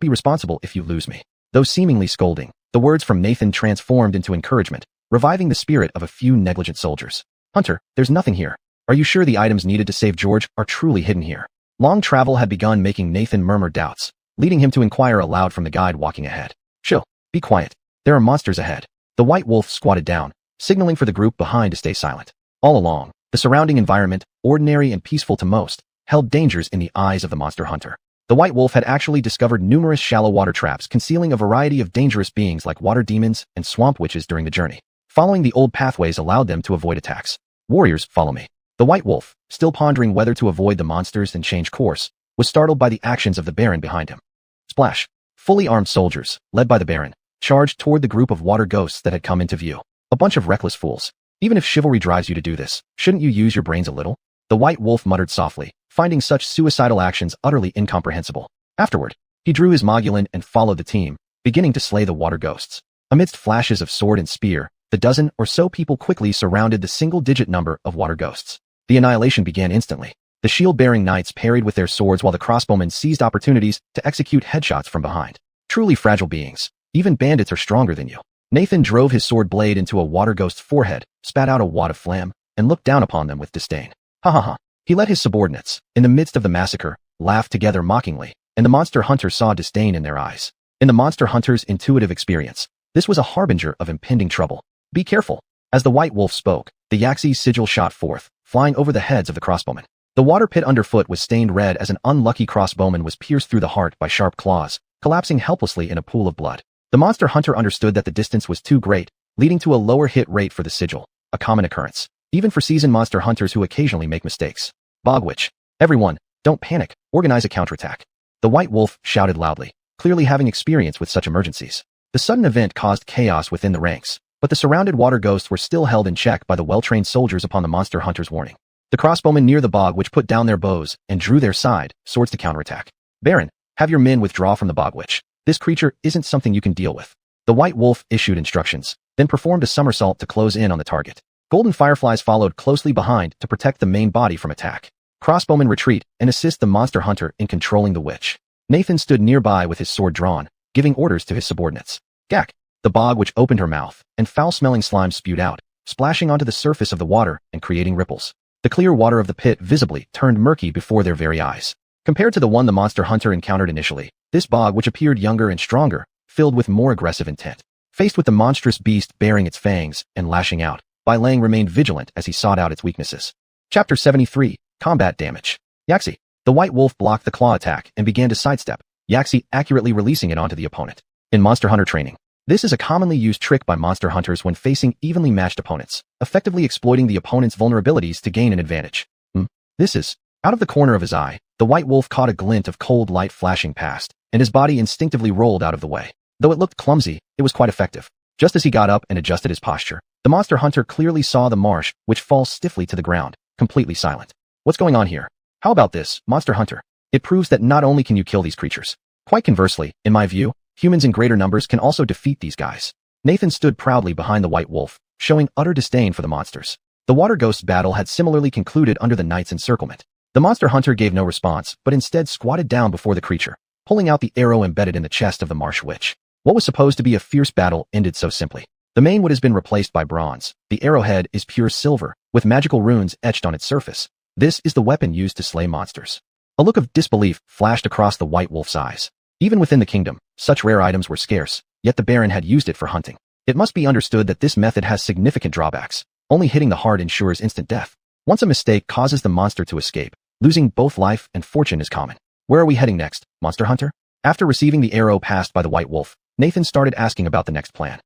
be responsible if you lose me. Though seemingly scolding, the words from Nathan transformed into encouragement, reviving the spirit of a few negligent soldiers. Hunter, there's nothing here. Are you sure the items needed to save George are truly hidden here? Long travel had begun making Nathan murmur doubts, leading him to inquire aloud from the guide walking ahead. Chill, be quiet. There are monsters ahead. The white wolf squatted down, signaling for the group behind to stay silent. All along, the surrounding environment, ordinary and peaceful to most, held dangers in the eyes of the monster hunter. The white wolf had actually discovered numerous shallow water traps concealing a variety of dangerous beings like water demons and swamp witches during the journey. Following the old pathways allowed them to avoid attacks. Warriors, follow me. The white wolf, still pondering whether to avoid the monsters and change course, was startled by the actions of the Baron behind him. Splash! Fully armed soldiers, led by the Baron, charged toward the group of water ghosts that had come into view. A bunch of reckless fools. Even if chivalry drives you to do this, shouldn't you use your brains a little? The white wolf muttered softly, finding such suicidal actions utterly incomprehensible. Afterward, he drew his Mogulin and followed the team, beginning to slay the water ghosts. Amidst flashes of sword and spear, the dozen or so people quickly surrounded the single-digit number of water ghosts. The annihilation began instantly. The shield-bearing knights parried with their swords while the crossbowmen seized opportunities to execute headshots from behind. Truly fragile beings. Even bandits are stronger than you. Nathan drove his sword blade into a water ghost's forehead, spat out a wad of phlegm, and looked down upon them with disdain. Ha ha ha. He let his subordinates, in the midst of the massacre, laugh together mockingly, and the monster hunter saw disdain in their eyes. In the monster hunter's intuitive experience, this was a harbinger of impending trouble. Be careful. As the white wolf spoke, the Yaxi's sigil shot forth, flying over the heads of the crossbowmen. The water pit underfoot was stained red as an unlucky crossbowman was pierced through the heart by sharp claws, collapsing helplessly in a pool of blood. The monster hunter understood that the distance was too great, leading to a lower hit rate for the sigil, a common occurrence, even for seasoned monster hunters who occasionally make mistakes. Bogwitch. Everyone, don't panic, organize a counterattack. The white wolf shouted loudly, clearly having experience with such emergencies. The sudden event caused chaos within the ranks, but the surrounded water ghosts were still held in check by the well-trained soldiers upon the monster hunter's warning. The crossbowmen near the bogwitch put down their bows and drew their side swords to counterattack. Baron, have your men withdraw from the bogwitch. This creature isn't something you can deal with. The white wolf issued instructions, then performed a somersault to close in on the target. Golden fireflies followed closely behind to protect the main body from attack. Crossbowmen retreat and assist the monster hunter in controlling the witch. Nathan stood nearby with his sword drawn, giving orders to his subordinates. Gak! The bogwitch opened her mouth, and foul-smelling slime spewed out, splashing onto the surface of the water and creating ripples. The clear water of the pit visibly turned murky before their very eyes. Compared to the one the monster hunter encountered initially, this bogwitch appeared younger and stronger, filled with more aggressive intent. Faced with the monstrous beast baring its fangs and lashing out, Bai Lang remained vigilant as he sought out its weaknesses. Chapter 73, Combat Damage. Yaxi. The white wolf blocked the claw attack and began to sidestep, Yaxi accurately releasing it onto the opponent. In monster hunter training, this is a commonly used trick by monster hunters when facing evenly matched opponents, effectively exploiting the opponent's vulnerabilities to gain an advantage. This is. Out of the corner of his eye, the white wolf caught a glint of cold light flashing past, and his body instinctively rolled out of the way. Though it looked clumsy, it was quite effective. Just as he got up and adjusted his posture, the monster hunter clearly saw the marsh, which falls stiffly to the ground, completely silent. What's going on here? How about this, monster hunter? It proves that not only can you kill these creatures. Quite conversely, in my view, humans in greater numbers can also defeat these guys. Nathan stood proudly behind the white wolf, showing utter disdain for the monsters. The water ghost battle had similarly concluded under the knight's encirclement. The monster hunter gave no response, but instead squatted down before the creature, pulling out the arrow embedded in the chest of the marsh witch. What was supposed to be a fierce battle ended so simply. The main wood has been replaced by bronze. The arrowhead is pure silver, with magical runes etched on its surface. This is the weapon used to slay monsters. A look of disbelief flashed across the white wolf's eyes. Even within the kingdom, such rare items were scarce, yet the Baron had used it for hunting. It must be understood that this method has significant drawbacks. Only hitting the heart ensures instant death. Once a mistake causes the monster to escape, losing both life and fortune is common. Where are we heading next, monster hunter? After receiving the arrow passed by the white wolf, Nathan started asking about the next plan.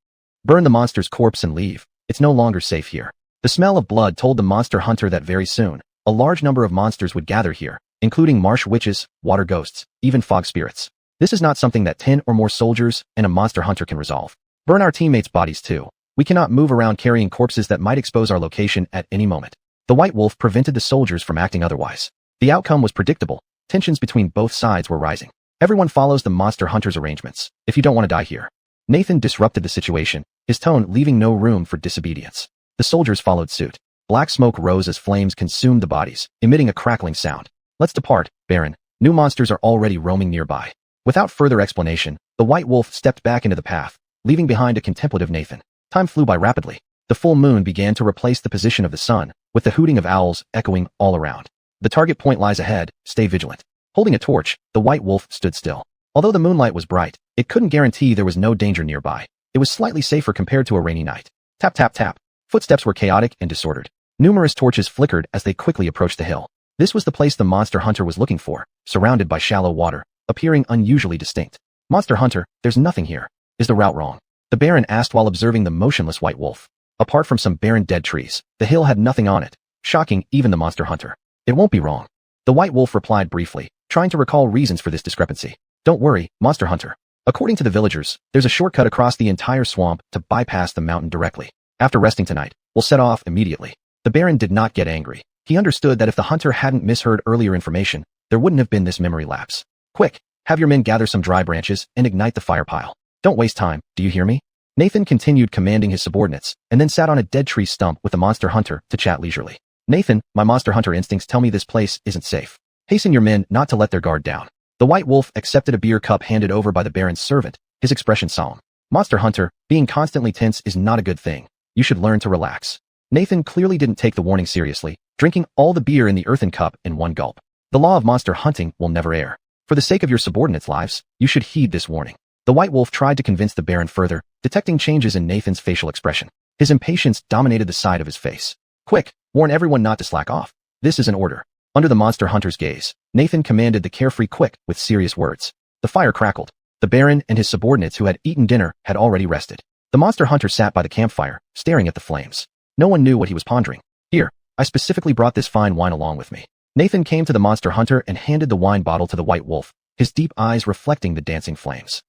Burn the monster's corpse and leave. It's no longer safe here. The smell of blood told the monster hunter that very soon, a large number of monsters would gather here, including marsh witches, water ghosts, even fog spirits. This is not something that 10 or more soldiers and a monster hunter can resolve. Burn our teammates' bodies too. We cannot move around carrying corpses that might expose our location at any moment. The White Wolf prevented the soldiers from acting otherwise. The outcome was predictable. Tensions between both sides were rising. Everyone follows the monster hunter's arrangements, if you don't want to die here. Nathan disrupted the situation, his tone leaving no room for disobedience. The soldiers followed suit. Black smoke rose as flames consumed the bodies, emitting a crackling sound. Let's depart, Baron. New monsters are already roaming nearby. Without further explanation, the White Wolf stepped back into the path, leaving behind a contemplative Nathan. Time flew by rapidly. The full moon began to replace the position of the sun, with the hooting of owls echoing all around. The target point lies ahead, stay vigilant. Holding a torch, the White Wolf stood still. Although the moonlight was bright, it couldn't guarantee there was no danger nearby. It was slightly safer compared to a rainy night. Tap tap tap. Footsteps were chaotic and disordered. Numerous torches flickered as they quickly approached the hill. This was the place the monster hunter was looking for, surrounded by shallow water, appearing unusually distinct. Monster hunter, there's nothing here. Is the route wrong? The Baron asked while observing the motionless White Wolf. Apart from some barren dead trees, the hill had nothing on it, shocking even the monster hunter. It won't be wrong. The White Wolf replied briefly, trying to recall reasons for this discrepancy. Don't worry, monster hunter. According to the villagers, there's a shortcut across the entire swamp to bypass the mountain directly. After resting tonight, we'll set off immediately. The Baron did not get angry. He understood that if the hunter hadn't misheard earlier information, there wouldn't have been this memory lapse. Quick, have your men gather some dry branches and ignite the fire pile. Don't waste time, do you hear me? Nathan continued commanding his subordinates, and then sat on a dead tree stump with the monster hunter to chat leisurely. Nathan, my monster hunter instincts tell me this place isn't safe. Hasten your men not to let their guard down. The White Wolf accepted a beer cup handed over by the Baron's servant, his expression solemn. Monster hunter, being constantly tense is not a good thing. You should learn to relax. Nathan clearly didn't take the warning seriously, drinking all the beer in the earthen cup in one gulp. The law of monster hunting will never err. For the sake of your subordinates' lives, you should heed this warning. The White Wolf tried to convince the Baron further, detecting changes in Nathan's facial expression. His impatience dominated the side of his face. Quick, warn everyone not to slack off. This is an order. Under the monster hunter's gaze, Nathan commanded the carefree Quick with serious words. The fire crackled. The Baron and his subordinates who had eaten dinner had already rested. The monster hunter sat by the campfire, staring at the flames. No one knew what he was pondering. Here, I specifically brought this fine wine along with me. Nathan came to the monster hunter and handed the wine bottle to the White Wolf, his deep eyes reflecting the dancing flames.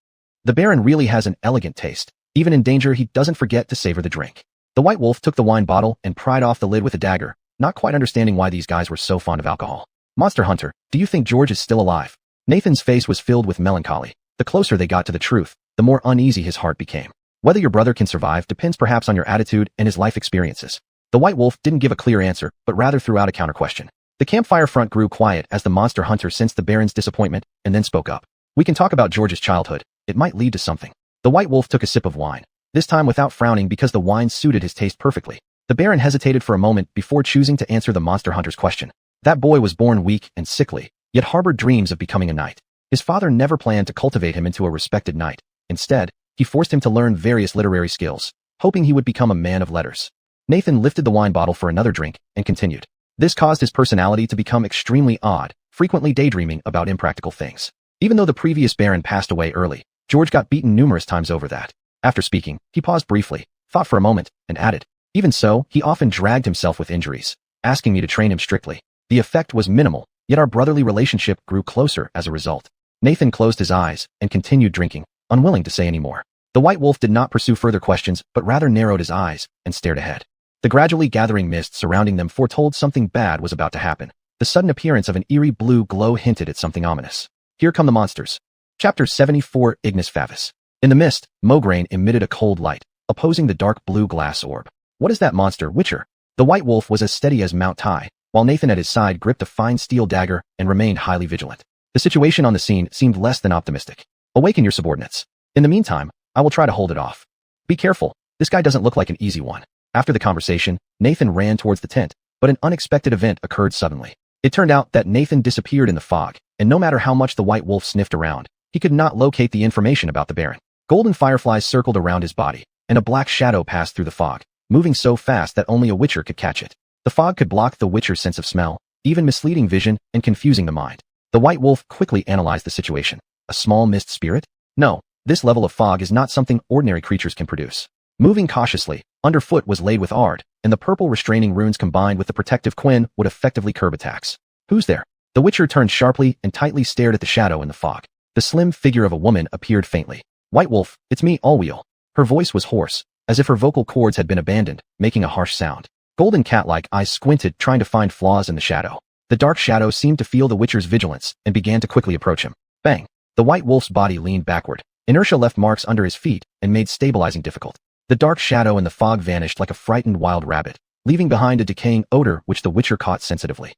The Baron really has an elegant taste. Even in danger, he doesn't forget to savor the drink. The White Wolf took the wine bottle and pried off the lid with a dagger, not quite understanding why these guys were so fond of alcohol. Monster hunter, do you think George is still alive? Nathan's face was filled with melancholy. The closer they got to the truth, the more uneasy his heart became. Whether your brother can survive depends perhaps on your attitude and his life experiences. The White Wolf didn't give a clear answer, but rather threw out a counter-question. The campfire front grew quiet as the monster hunter sensed the Baron's disappointment and then spoke up. We can talk about George's childhood. It might lead to something. The White Wolf took a sip of wine, this time without frowning because the wine suited his taste perfectly. The Baron hesitated for a moment before choosing to answer the monster hunter's question. That boy was born weak and sickly, yet harbored dreams of becoming a knight. His father never planned to cultivate him into a respected knight. Instead, he forced him to learn various literary skills, hoping he would become a man of letters. Nathan lifted the wine bottle for another drink and continued. This caused his personality to become extremely odd, frequently daydreaming about impractical things. Even though the previous Baron passed away early, George got beaten numerous times over that. After speaking, he paused briefly, thought for a moment, and added, even so, he often dragged himself with injuries, asking me to train him strictly. The effect was minimal, yet our brotherly relationship grew closer as a result. Nathan closed his eyes and continued drinking, unwilling to say any more. The White Wolf did not pursue further questions, but rather narrowed his eyes and stared ahead. The gradually gathering mist surrounding them foretold something bad was about to happen. The sudden appearance of an eerie blue glow hinted at something ominous. Here come the monsters. Chapter 74 Ignis Favis. In the mist, Mograine emitted a cold light, opposing the dark blue glass orb. What is that monster, Witcher? The White Wolf was as steady as Mount Tai, while Nathan at his side gripped a fine steel dagger and remained highly vigilant. The situation on the scene seemed less than optimistic. Awaken your subordinates. In the meantime, I will try to hold it off. Be careful, this guy doesn't look like an easy one. After the conversation, Nathan ran towards the tent, but an unexpected event occurred suddenly. It turned out that Nathan disappeared in the fog, and no matter how much the White Wolf sniffed around, he could not locate the information about the Baron. Golden fireflies circled around his body, and a black shadow passed through the fog, moving so fast that only a Witcher could catch it. The fog could block the Witcher's sense of smell, even misleading vision and confusing the mind. The White Wolf quickly analyzed the situation. A small mist spirit? No, this level of fog is not something ordinary creatures can produce. Moving cautiously, underfoot was laid with Ard, and the purple restraining runes combined with the protective Quinn would effectively curb attacks. Who's there? The Witcher turned sharply and tightly stared at the shadow in the fog. The slim figure of a woman appeared faintly. White Wolf, it's me, Allwheel. Her voice was hoarse, as if her vocal cords had been abandoned, making a harsh sound. Golden cat-like eyes squinted, trying to find flaws in the shadow. The dark shadow seemed to feel the Witcher's vigilance and began to quickly approach him. Bang! The White Wolf's body leaned backward. Inertia left marks under his feet and made stabilizing difficult. The dark shadow and the fog vanished like a frightened wild rabbit, leaving behind a decaying odor which the Witcher caught sensitively.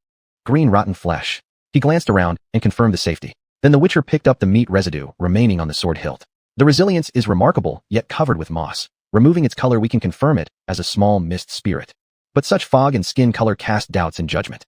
Green rotten flesh. He glanced around and confirmed the safety. Then the Witcher picked up the meat residue remaining on the sword hilt. The resilience is remarkable, yet covered with moss. Removing its color, we can confirm it as a small mist spirit. But such fog and skin color cast doubts in judgment.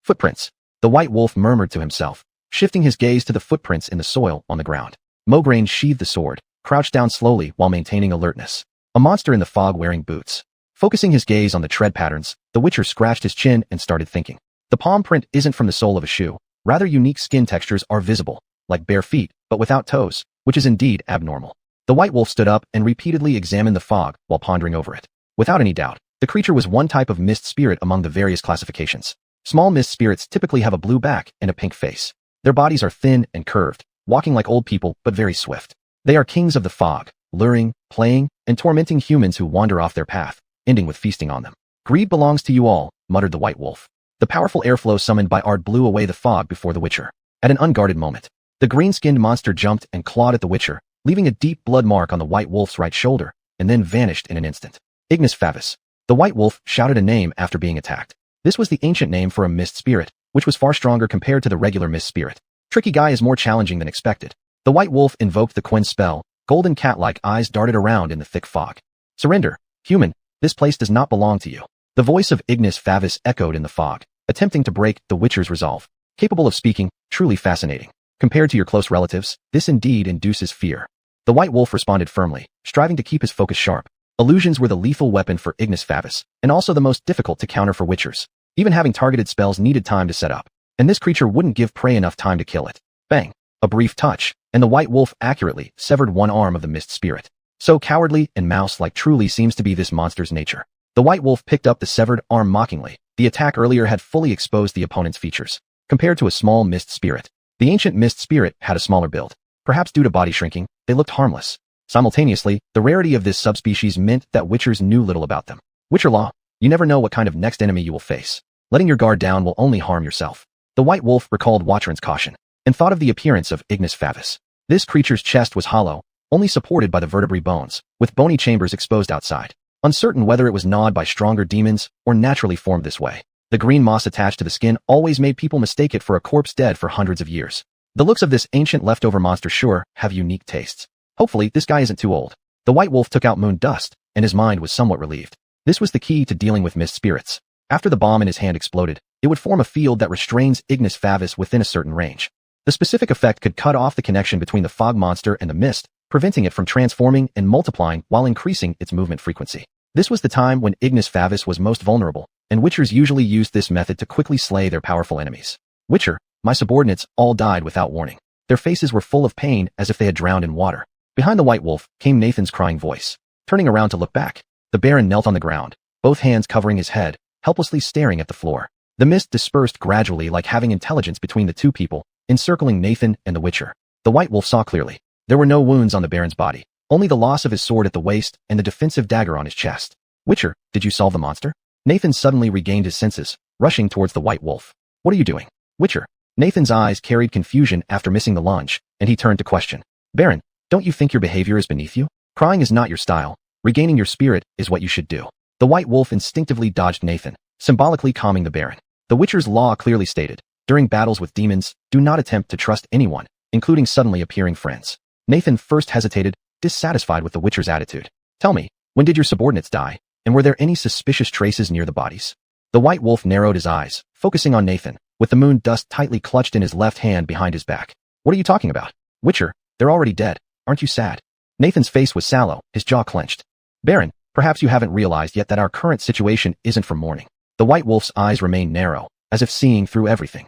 Footprints. The White Wolf murmured to himself, shifting his gaze to the footprints in the soil on the ground. Mograine sheathed the sword, crouched down slowly while maintaining alertness. A monster in the fog wearing boots. Focusing his gaze on the tread patterns, the Witcher scratched his chin and started thinking. The palm print isn't from the sole of a shoe. Rather, unique skin textures are visible, like bare feet, but without toes, which is indeed abnormal. The White Wolf stood up and repeatedly examined the fog while pondering over it. Without any doubt, the creature was one type of mist spirit among the various classifications. Small mist spirits typically have a blue back and a pink face. Their bodies are thin and curved, walking like old people but very swift. They are kings of the fog, luring, playing, and tormenting humans who wander off their path, ending with feasting on them. Greed belongs to you all, muttered the White Wolf. The powerful airflow summoned by Ard blew away the fog before the Witcher. At an unguarded moment, the green-skinned monster jumped and clawed at the Witcher, leaving a deep blood mark on the White Wolf's right shoulder, and then vanished in an instant. Ignis Favis. The White Wolf shouted a name after being attacked. This was the ancient name for a mist spirit, which was far stronger compared to the regular mist spirit. Tricky Guy is more challenging than expected. The White Wolf invoked the Quen spell. Golden cat-like eyes darted around in the thick fog. Surrender, human, this place does not belong to you. The voice of Ignis Favis echoed in the fog, attempting to break the Witcher's resolve. Capable of speaking, truly fascinating. Compared to your close relatives, this indeed induces fear. The White Wolf responded firmly, striving to keep his focus sharp. Illusions were the lethal weapon for Ignis Favis, and also the most difficult to counter for Witchers. Even having targeted spells needed time to set up, and this creature wouldn't give prey enough time to kill it. Bang! A brief touch, and the White Wolf accurately severed one arm of the mist spirit. So cowardly and mouse-like truly seems to be this monster's nature. The White Wolf picked up the severed arm mockingly. The attack earlier had fully exposed the opponent's features. Compared to a small mist spirit, the ancient mist spirit had a smaller build. Perhaps due to body shrinking, they looked harmless. Simultaneously, the rarity of this subspecies meant that Witchers knew little about them. Witcher law, you never know what kind of next enemy you will face. Letting your guard down will only harm yourself. The White Wolf recalled Watchran's caution, and thought of the appearance of Ignis Favis. This creature's chest was hollow, only supported by the vertebrae bones, with bony chambers exposed outside. Uncertain whether it was gnawed by stronger demons or naturally formed this way. The green moss attached to the skin always made people mistake it for a corpse dead for hundreds of years. The looks of this ancient leftover monster sure have unique tastes. Hopefully, this guy isn't too old. The White Wolf took out moon dust, and his mind was somewhat relieved. This was the key to dealing with mist spirits. After the bomb in his hand exploded, it would form a field that restrains Ignis Favis within a certain range. The specific effect could cut off the connection between the fog monster and the mist, preventing it from transforming and multiplying while increasing its movement frequency. This was the time when Ignis Favis was most vulnerable, and Witchers usually used this method to quickly slay their powerful enemies. Witcher, my subordinates all died without warning. Their faces were full of pain as if they had drowned in water. Behind the White Wolf came Nathan's crying voice. Turning around to look back, the Baron knelt on the ground, both hands covering his head, helplessly staring at the floor. The mist dispersed gradually like having intelligence between the two people, encircling Nathan and the Witcher. The White Wolf saw clearly. There were no wounds on the Baron's body, only the loss of his sword at the waist and the defensive dagger on his chest. Witcher, did you solve the monster? Nathan suddenly regained his senses, rushing towards the White Wolf. What are you doing? Witcher. Nathan's eyes carried confusion after missing the lunge, and he turned to question. Baron, don't you think your behavior is beneath you? Crying is not your style. Regaining your spirit is what you should do. The White Wolf instinctively dodged Nathan, symbolically calming the Baron. The Witcher's law clearly stated, during battles with demons, do not attempt to trust anyone, including suddenly appearing friends. Nathan first hesitated, dissatisfied with the Witcher's attitude. Tell me, when did your subordinates die, and were there any suspicious traces near the bodies? The White Wolf narrowed his eyes, focusing on Nathan, with the moon dust tightly clutched in his left hand behind his back. What are you talking about? Witcher, they're already dead. Aren't you sad? Nathan's face was sallow, his jaw clenched. Baron, perhaps you haven't realized yet that our current situation isn't for mourning. The White Wolf's eyes remained narrow, as if seeing through everything.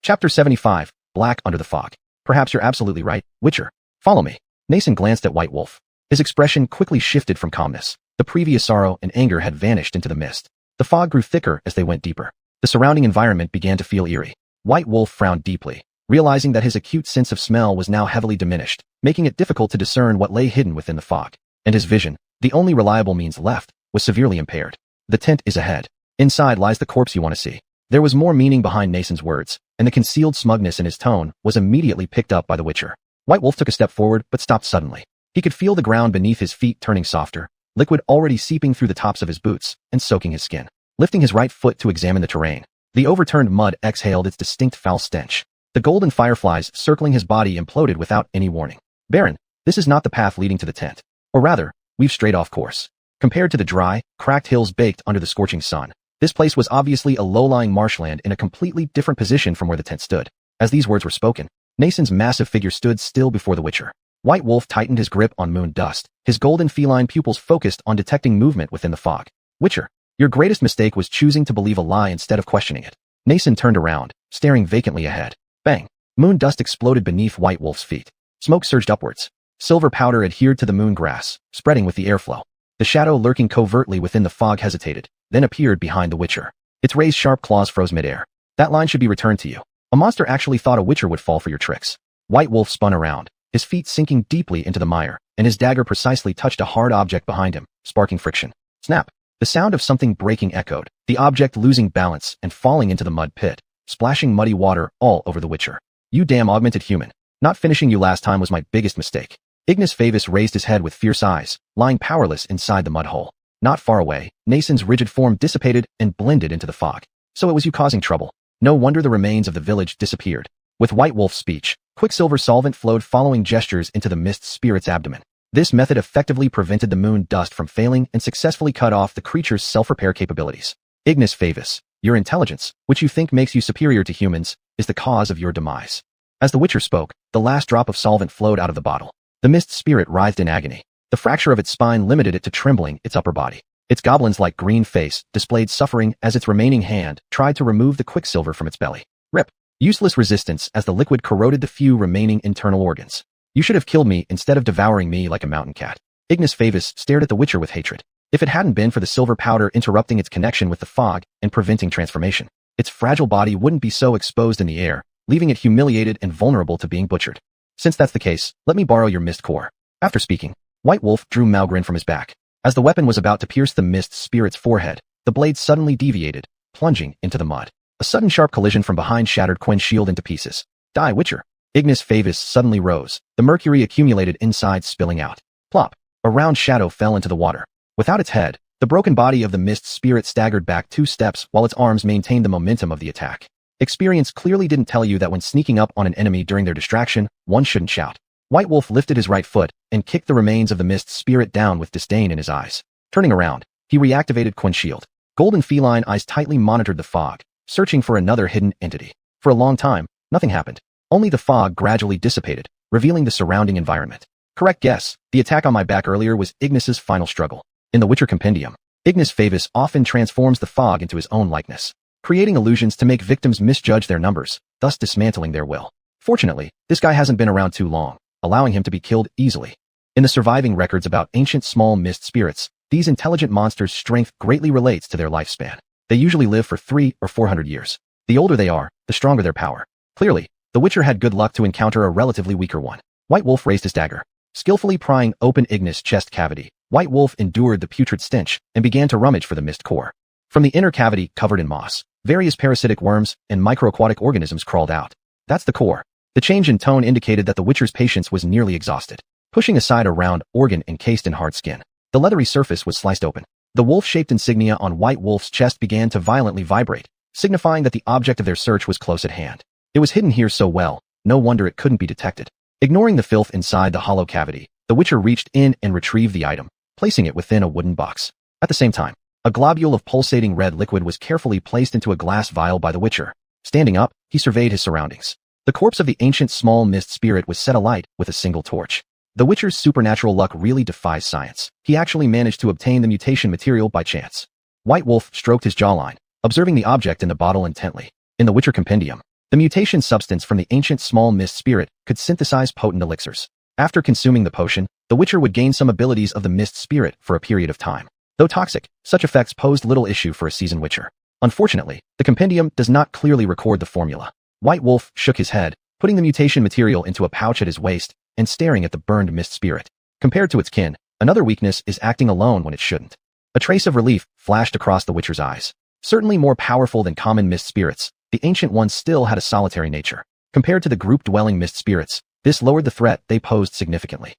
Chapter 75, Black Under the Fog. Perhaps you're absolutely right, Witcher. Follow me. Nathan glanced at White Wolf. His expression quickly shifted from calmness. The previous sorrow and anger had vanished into the mist. The fog grew thicker as they went deeper. The surrounding environment began to feel eerie. White Wolf frowned deeply, realizing that his acute sense of smell was now heavily diminished, making it difficult to discern what lay hidden within the fog. And his vision, the only reliable means left, was severely impaired. The tent is ahead. Inside lies the corpse you want to see. There was more meaning behind Nason's words, and the concealed smugness in his tone was immediately picked up by the Witcher. White Wolf took a step forward but stopped suddenly. He could feel the ground beneath his feet turning softer, liquid already seeping through the tops of his boots and soaking his skin. Lifting his right foot to examine the terrain, the overturned mud exhaled its distinct foul stench. The golden fireflies circling his body imploded without any warning. Baron, this is not the path leading to the tent. Or rather, we've strayed off course. Compared to the dry, cracked hills baked under the scorching sun, this place was obviously a low-lying marshland in a completely different position from where the tent stood. As these words were spoken, Nason's massive figure stood still before the Witcher. White Wolf tightened his grip on moon dust, his golden feline pupils focused on detecting movement within the fog. Witcher, your greatest mistake was choosing to believe a lie instead of questioning it. Nason turned around, staring vacantly ahead. Bang! Moon dust exploded beneath White Wolf's feet. Smoke surged upwards. Silver powder adhered to the moon grass, spreading with the airflow. The shadow lurking covertly within the fog hesitated, then appeared behind the Witcher. Its raised sharp claws froze midair. That line should be returned to you. A monster actually thought a Witcher would fall for your tricks. White Wolf spun around, his feet sinking deeply into the mire, and his dagger precisely touched a hard object behind him, sparking friction. Snap! The sound of something breaking echoed, the object losing balance and falling into the mud pit, splashing muddy water all over the Witcher. You damn augmented human. Not finishing you last time was my biggest mistake. Ignis Favis raised his head with fierce eyes, lying powerless inside the mud hole. Not far away, Nason's rigid form dissipated and blended into the fog. So it was you causing trouble. No wonder the remains of the village disappeared. With White Wolf's speech, quicksilver solvent flowed following gestures into the mist spirit's abdomen. This method effectively prevented the moon dust from failing and successfully cut off the creature's self-repair capabilities. Ignis Favis, your intelligence, which you think makes you superior to humans, is the cause of your demise. As the Witcher spoke, the last drop of solvent flowed out of the bottle. The mist spirit writhed in agony. The fracture of its spine limited it to trembling its upper body. Its goblins-like green face displayed suffering as its remaining hand tried to remove the quicksilver from its belly. Rip. Useless resistance as the liquid corroded the few remaining internal organs. You should have killed me instead of devouring me like a mountain cat. Ignis Favis stared at the Witcher with hatred. If it hadn't been for the silver powder interrupting its connection with the fog and preventing transformation, its fragile body wouldn't be so exposed in the air, leaving it humiliated and vulnerable to being butchered. Since that's the case, let me borrow your mist core. After speaking, White Wolf drew Malgrin from his back. As the weapon was about to pierce the mist spirit's forehead, the blade suddenly deviated, plunging into the mud. A sudden sharp collision from behind shattered Quinn's shield into pieces. Die, Witcher. Ignis Favis suddenly rose, the mercury accumulated inside spilling out. Plop! A round shadow fell into the water. Without its head, the broken body of the mist spirit staggered back 2 steps while its arms maintained the momentum of the attack. Experience clearly didn't tell you that when sneaking up on an enemy during their distraction, one shouldn't shout. White Wolf lifted his right foot and kicked the remains of the mist spirit down with disdain in his eyes. Turning around, he reactivated Quinn's shield. Golden feline eyes tightly monitored the fog, searching for another hidden entity. For a long time, nothing happened. Only the fog gradually dissipated, revealing the surrounding environment. Correct guess, the attack on my back earlier was Ignis's final struggle. In the Witcher Compendium, Ignis Favis often transforms the fog into his own likeness, creating illusions to make victims misjudge their numbers, thus dismantling their will. Fortunately, this guy hasn't been around too long, allowing him to be killed easily. In the surviving records about ancient small mist spirits, these intelligent monsters' strength greatly relates to their lifespan. They usually live for 300 or 400 years. The older they are, the stronger their power. Clearly, the Witcher had good luck to encounter a relatively weaker one. White Wolf raised his dagger. Skillfully prying open Ignis' chest cavity, White Wolf endured the putrid stench and began to rummage for the mist core. From the inner cavity covered in moss, various parasitic worms and microaquatic organisms crawled out. That's the core. The change in tone indicated that the Witcher's patience was nearly exhausted. Pushing aside a round organ encased in hard skin, the leathery surface was sliced open. The wolf-shaped insignia on White Wolf's chest began to violently vibrate, signifying that the object of their search was close at hand. It was hidden here so well, no wonder it couldn't be detected. Ignoring the filth inside the hollow cavity, the Witcher reached in and retrieved the item, placing it within a wooden box. At the same time, a globule of pulsating red liquid was carefully placed into a glass vial by the Witcher. Standing up, he surveyed his surroundings. The corpse of the ancient small mist spirit was set alight with a single torch. The Witcher's supernatural luck really defies science. He actually managed to obtain the mutation material by chance. White Wolf stroked his jawline, observing the object in the bottle intently. In the Witcher Compendium, the mutation substance from the ancient small mist spirit could synthesize potent elixirs. After consuming the potion, the Witcher would gain some abilities of the mist spirit for a period of time. Though toxic, such effects posed little issue for a seasoned Witcher. Unfortunately, the compendium does not clearly record the formula. White Wolf shook his head, putting the mutation material into a pouch at his waist and staring at the burned mist spirit. Compared to its kin, another weakness is acting alone when it shouldn't. A trace of relief flashed across the Witcher's eyes. Certainly more powerful than common mist spirits, the ancient ones still had a solitary nature. Compared to the group-dwelling mist spirits, this lowered the threat they posed significantly.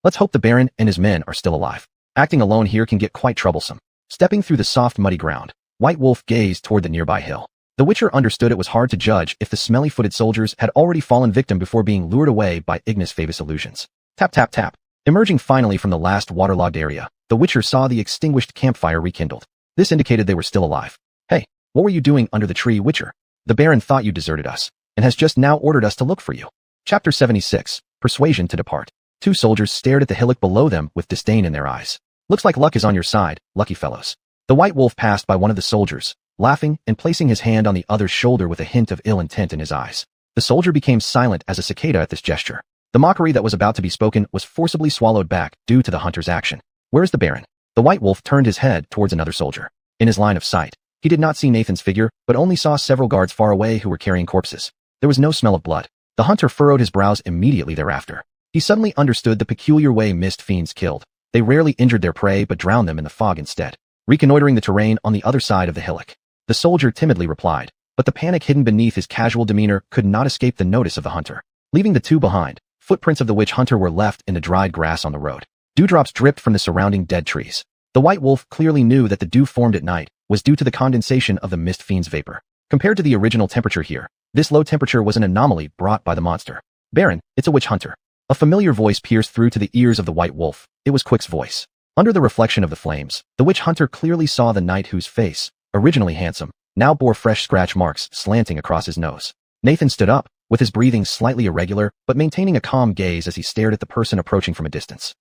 Let's hope the Baron and his men are still alive. Acting alone here can get quite troublesome. Stepping through the soft, muddy ground, White Wolf gazed toward the nearby hill. The Witcher understood it was hard to judge if the smelly-footed soldiers had already fallen victim before being lured away by Ignis Favoris illusions. Tap tap tap. Emerging finally from the last waterlogged area, the Witcher saw the extinguished campfire rekindled. This indicated they were still alive. Hey, what were you doing under the tree, Witcher? The Baron thought you deserted us, and has just now ordered us to look for you. Chapter 76, Persuasion to Depart. Two soldiers stared at the hillock below them with disdain in their eyes. Looks like luck is on your side, lucky fellows. The White Wolf passed by one of the soldiers, laughing and placing his hand on the other's shoulder with a hint of ill intent in his eyes. The soldier became silent as a cicada at this gesture. The mockery that was about to be spoken was forcibly swallowed back due to the hunter's action. Where's the Baron? The White Wolf turned his head towards another soldier. In his line of sight, he did not see Nathan's figure, but only saw several guards far away who were carrying corpses. There was no smell of blood. The hunter furrowed his brows immediately thereafter. He suddenly understood the peculiar way mist fiends killed. They rarely injured their prey but drowned them in the fog instead. Reconnoitering the terrain on the other side of the hillock, the soldier timidly replied, but the panic hidden beneath his casual demeanor could not escape the notice of the hunter. Leaving the two behind, footprints of the witch hunter were left in the dried grass on the road. Dewdrops dripped from the surrounding dead trees. The White Wolf clearly knew that the dew formed at night was due to the condensation of the mist fiend's vapor. Compared to the original temperature here, this low temperature was an anomaly brought by the monster. Baron, it's a witch hunter. A familiar voice pierced through to the ears of the White Wolf. It was Quick's voice. Under the reflection of the flames, the witch hunter clearly saw the knight whose face, originally handsome, now bore fresh scratch marks slanting across his nose. Nathan stood up, with his breathing slightly irregular, but maintaining a calm gaze as he stared at the person approaching from a distance.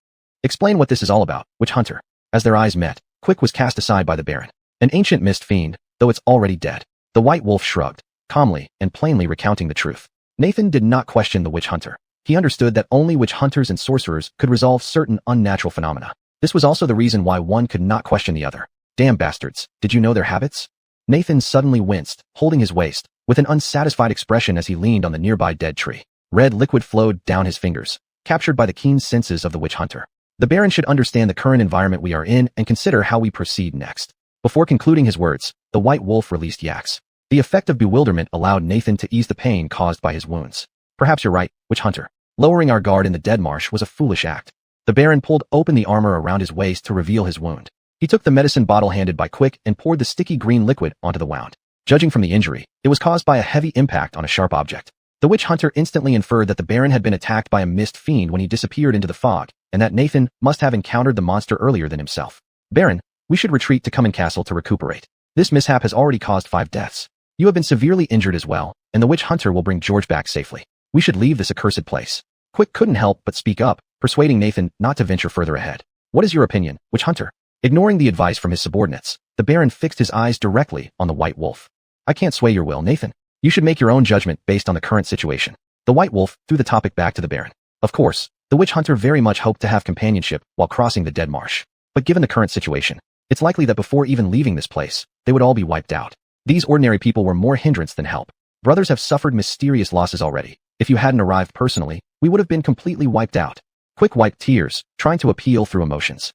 Explain what this is all about, witch hunter. As their eyes met, Quick was cast aside by the Baron. An ancient mist fiend, though it's already dead. The White Wolf shrugged, calmly and plainly recounting the truth. Nathan did not question the witch hunter. He understood that only witch hunters and sorcerers could resolve certain unnatural phenomena. This was also the reason why one could not question the other. Damn bastards, did you know their habits? Nathan suddenly winced, holding his waist, with an unsatisfied expression as he leaned on the nearby dead tree. Red liquid flowed down his fingers, captured by the keen senses of the witch hunter. The Baron should understand the current environment we are in and consider how we proceed next. Before concluding his words, the White Wolf released yaks. The effect of bewilderment allowed Nathan to ease the pain caused by his wounds. Perhaps you're right, witch hunter. Lowering our guard in the dead marsh was a foolish act. The Baron pulled open the armor around his waist to reveal his wound. He took the medicine bottle handed by Quick and poured the sticky green liquid onto the wound. Judging from the injury, it was caused by a heavy impact on a sharp object. The witch hunter instantly inferred that the Baron had been attacked by a mist fiend when he disappeared into the fog, and that Nathan must have encountered the monster earlier than himself. Baron, we should retreat to Cummin Castle to recuperate. This mishap has already caused 5 deaths. You have been severely injured as well, and the witch hunter will bring George back safely. We should leave this accursed place. Quick couldn't help but speak up, persuading Nathan not to venture further ahead. What is your opinion, witch hunter? Ignoring the advice from his subordinates, the Baron fixed his eyes directly on the White Wolf. I can't sway your will, Nathan. You should make your own judgment based on the current situation. The White Wolf threw the topic back to the Baron. Of course, the witch hunter very much hoped to have companionship while crossing the dead marsh. But given the current situation, it's likely that before even leaving this place, they would all be wiped out. These ordinary people were more hindrance than help. Brothers have suffered mysterious losses already. If you hadn't arrived personally, we would have been completely wiped out. Quick wiped tears, trying to appeal through emotions.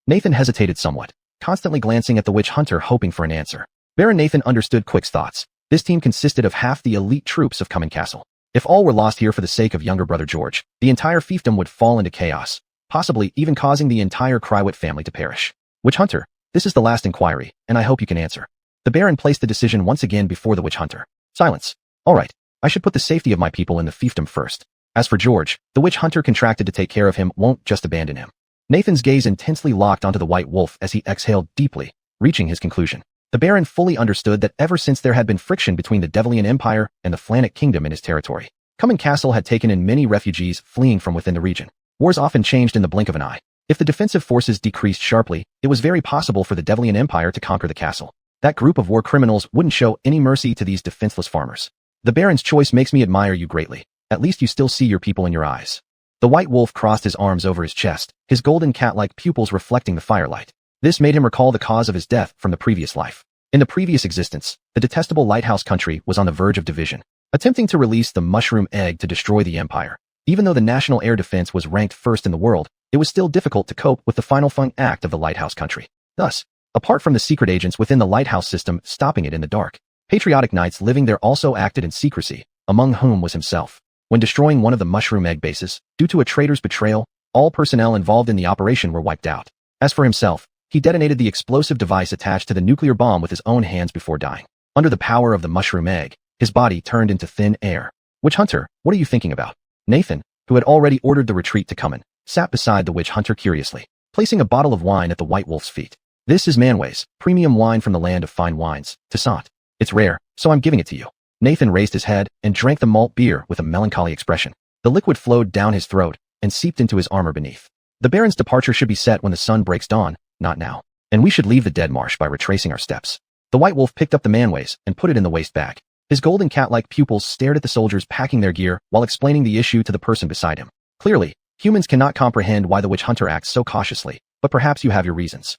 Nathan hesitated somewhat, constantly glancing at the witch hunter hoping for an answer. Baron Nathan understood Quick's thoughts. This team consisted of half the elite troops of Cummin Castle. If all were lost here for the sake of younger brother George, the entire fiefdom would fall into chaos, possibly even causing the entire Crywit family to perish. Witch hunter, this is the last inquiry, and I hope you can answer. The Baron placed the decision once again before the witch hunter. Silence. All right, I should put the safety of my people in the fiefdom first. As for George, the witch hunter contracted to take care of him won't just abandon him. Nathan's gaze intensely locked onto the White Wolf as he exhaled deeply, reaching his conclusion. The Baron fully understood that ever since there had been friction between the Devilian Empire and the Flanic Kingdom in his territory, Cummin Castle had taken in many refugees fleeing from within the region. Wars often changed in the blink of an eye. If the defensive forces decreased sharply, it was very possible for the Devilian Empire to conquer the castle. That group of war criminals wouldn't show any mercy to these defenseless farmers. The Baron's choice makes me admire you greatly. At least you still see your people in your eyes. The White Wolf crossed his arms over his chest, his golden cat-like pupils reflecting the firelight. This made him recall the cause of his death from the previous life. In the previous existence, the detestable lighthouse country was on the verge of division. attempting to release the mushroom egg to destroy the Empire. Even though the national air defense was ranked first in the world, it was still difficult to cope with the final fun act of the lighthouse country. Thus, apart from the secret agents within the lighthouse system stopping it in the dark, patriotic knights living there also acted in secrecy, among whom was himself. When destroying one of the mushroom egg bases, due to a traitor's betrayal, all personnel involved in the operation were wiped out. As for himself, he detonated the explosive device attached to the nuclear bomb with his own hands before dying. Under the power of the mushroom egg, his body turned into thin air. Witch Hunter, what are you thinking about? Nathan, who had already ordered the retreat to come in, sat beside the witch hunter curiously, placing a bottle of wine at the White Wolf's feet. This is Manway's, premium wine from the land of fine wines, Toussaint. It's rare, so I'm giving it to you. Nathan raised his head and drank the malt beer with a melancholy expression. The liquid flowed down his throat and seeped into his armor beneath. The Baron's departure should be set when the sun breaks dawn, not now. And we should leave the dead marsh by retracing our steps. The White Wolf picked up the Manways and put it in the waste bag. His golden cat-like pupils stared at the soldiers packing their gear while explaining the issue to the person beside him. Clearly, humans cannot comprehend why the witch hunter acts so cautiously, but perhaps you have your reasons.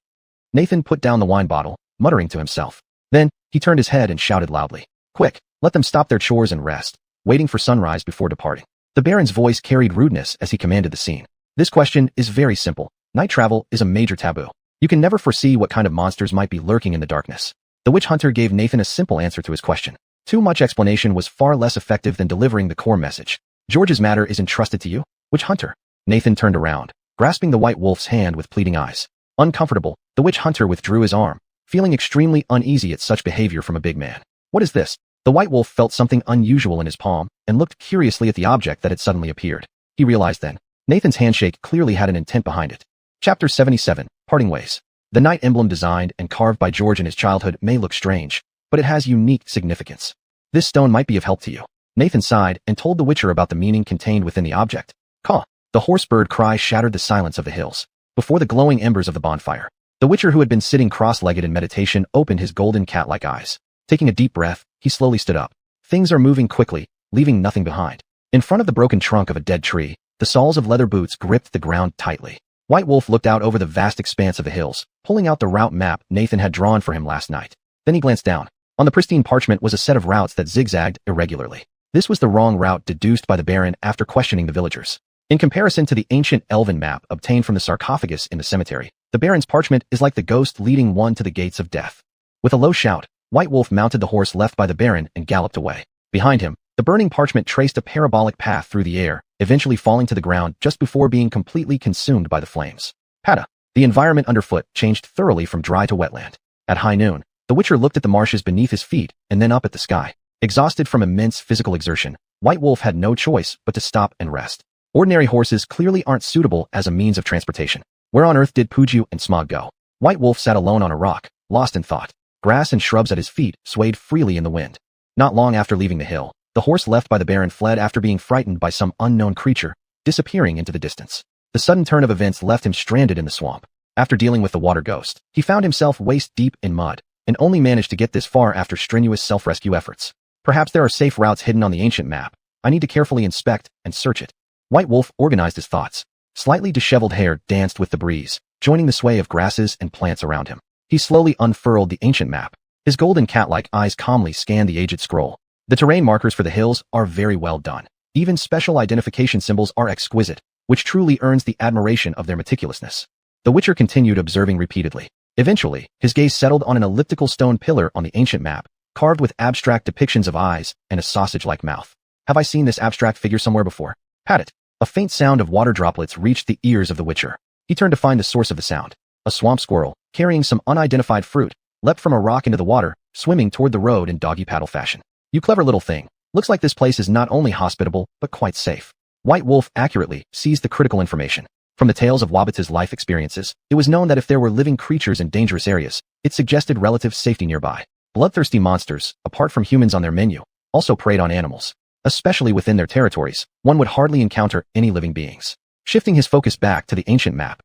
Nathan put down the wine bottle, muttering to himself. Then, he turned his head and shouted loudly. Quick, let them stop their chores and rest, waiting for sunrise before departing. The Baron's voice carried rudeness as he commanded the scene. This question is very simple. Night travel is a major taboo. You can never foresee what kind of monsters might be lurking in the darkness. The witch hunter gave Nathan a simple answer to his question. Too much explanation was far less effective than delivering the core message. George's matter is entrusted to you, witch hunter. Nathan turned around, grasping the White Wolf's hand with pleading eyes. Uncomfortable, the witch hunter withdrew his arm, feeling extremely uneasy at such behavior from a big man. What is this? The White Wolf felt something unusual in his palm and looked curiously at the object that had suddenly appeared. He realized then, Nathan's handshake clearly had an intent behind it. Chapter 77, Parting Ways. The knight emblem designed and carved by George in his childhood may look strange, but it has unique significance. This stone might be of help to you. Nathan sighed and told the Witcher about the meaning contained within the object. Caw! The hoarse bird cry shattered the silence of the hills. Before the glowing embers of the bonfire, the Witcher who had been sitting cross-legged in meditation opened his golden cat-like eyes. Taking a deep breath, he slowly stood up. Things are moving quickly, leaving nothing behind. In front of the broken trunk of a dead tree, the soles of leather boots gripped the ground tightly. White Wolf looked out over the vast expanse of the hills, pulling out the route map Nathan had drawn for him last night. Then he glanced down. On the pristine parchment was a set of routes that zigzagged irregularly. This was the wrong route deduced by the Baron after questioning the villagers. In comparison to the ancient elven map obtained from the sarcophagus in the cemetery, the Baron's parchment is like the ghost leading one to the gates of death. With a low shout, White Wolf mounted the horse left by the Baron and galloped away. Behind him, the burning parchment traced a parabolic path through the air, eventually falling to the ground just before being completely consumed by the flames. Pata! The environment underfoot changed thoroughly from dry to wetland. At high noon, the Witcher looked at the marshes beneath his feet and then up at the sky. Exhausted from immense physical exertion, White Wolf had no choice but to stop and rest. Ordinary horses clearly aren't suitable as a means of transportation. Where on earth did Puju and Smog go? White Wolf sat alone on a rock, lost in thought. Grass and shrubs at his feet swayed freely in the wind. Not long after leaving the hill, the horse left by the Baron fled after being frightened by some unknown creature, disappearing into the distance. The sudden turn of events left him stranded in the swamp. After dealing with the water ghost, he found himself waist deep in mud, and only managed to get this far after strenuous self-rescue efforts. Perhaps there are safe routes hidden on the ancient map. I need to carefully inspect and search it. White Wolf organized his thoughts. Slightly disheveled hair danced with the breeze, joining the sway of grasses and plants around him. He slowly unfurled the ancient map. His golden cat-like eyes calmly scanned the aged scroll. The terrain markers for the hills are very well done. Even special identification symbols are exquisite, which truly earns the admiration of their meticulousness. The Witcher continued observing repeatedly. Eventually, his gaze settled on an elliptical stone pillar on the ancient map, carved with abstract depictions of eyes and a sausage-like mouth. Have I seen this abstract figure somewhere before? Pat it. A faint sound of water droplets reached the ears of the Witcher. He turned to find the source of the sound. A swamp squirrel, carrying some unidentified fruit, leapt from a rock into the water, swimming toward the road in doggy paddle fashion. You clever little thing. Looks like this place is not only hospitable, but quite safe. White Wolf accurately seized the critical information. From the tales of Wabata's life experiences, it was known that if there were living creatures in dangerous areas, it suggested relative safety nearby. Bloodthirsty monsters, apart from humans on their menu, also preyed on animals. Especially within their territories, one would hardly encounter any living beings. Shifting his focus back to the ancient map,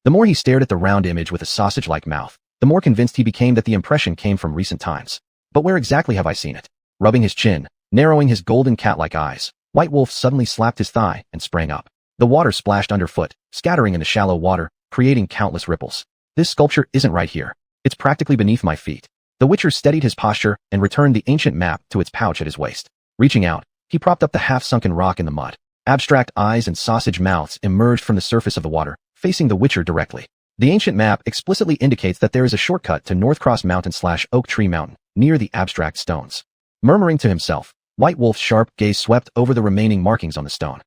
the more he stared at the round image with a sausage-like mouth, the more convinced he became that the impression came from recent times. But where exactly have I seen it? Rubbing his chin, narrowing his golden cat-like eyes, White Wolf suddenly slapped his thigh and sprang up. The water splashed underfoot, scattering in the shallow water, creating countless ripples. This sculpture isn't right here. It's practically beneath my feet. The Witcher steadied his posture and returned the ancient map to its pouch at his waist. Reaching out, he propped up the half-sunken rock in the mud. Abstract eyes and sausage mouths emerged from the surface of the water, facing the Witcher directly. The ancient map explicitly indicates that there is a shortcut to Northcross Mountain/Oak Tree Mountain, near the abstract stones. Murmuring to himself, White Wolf's sharp gaze swept over the remaining markings on the stone.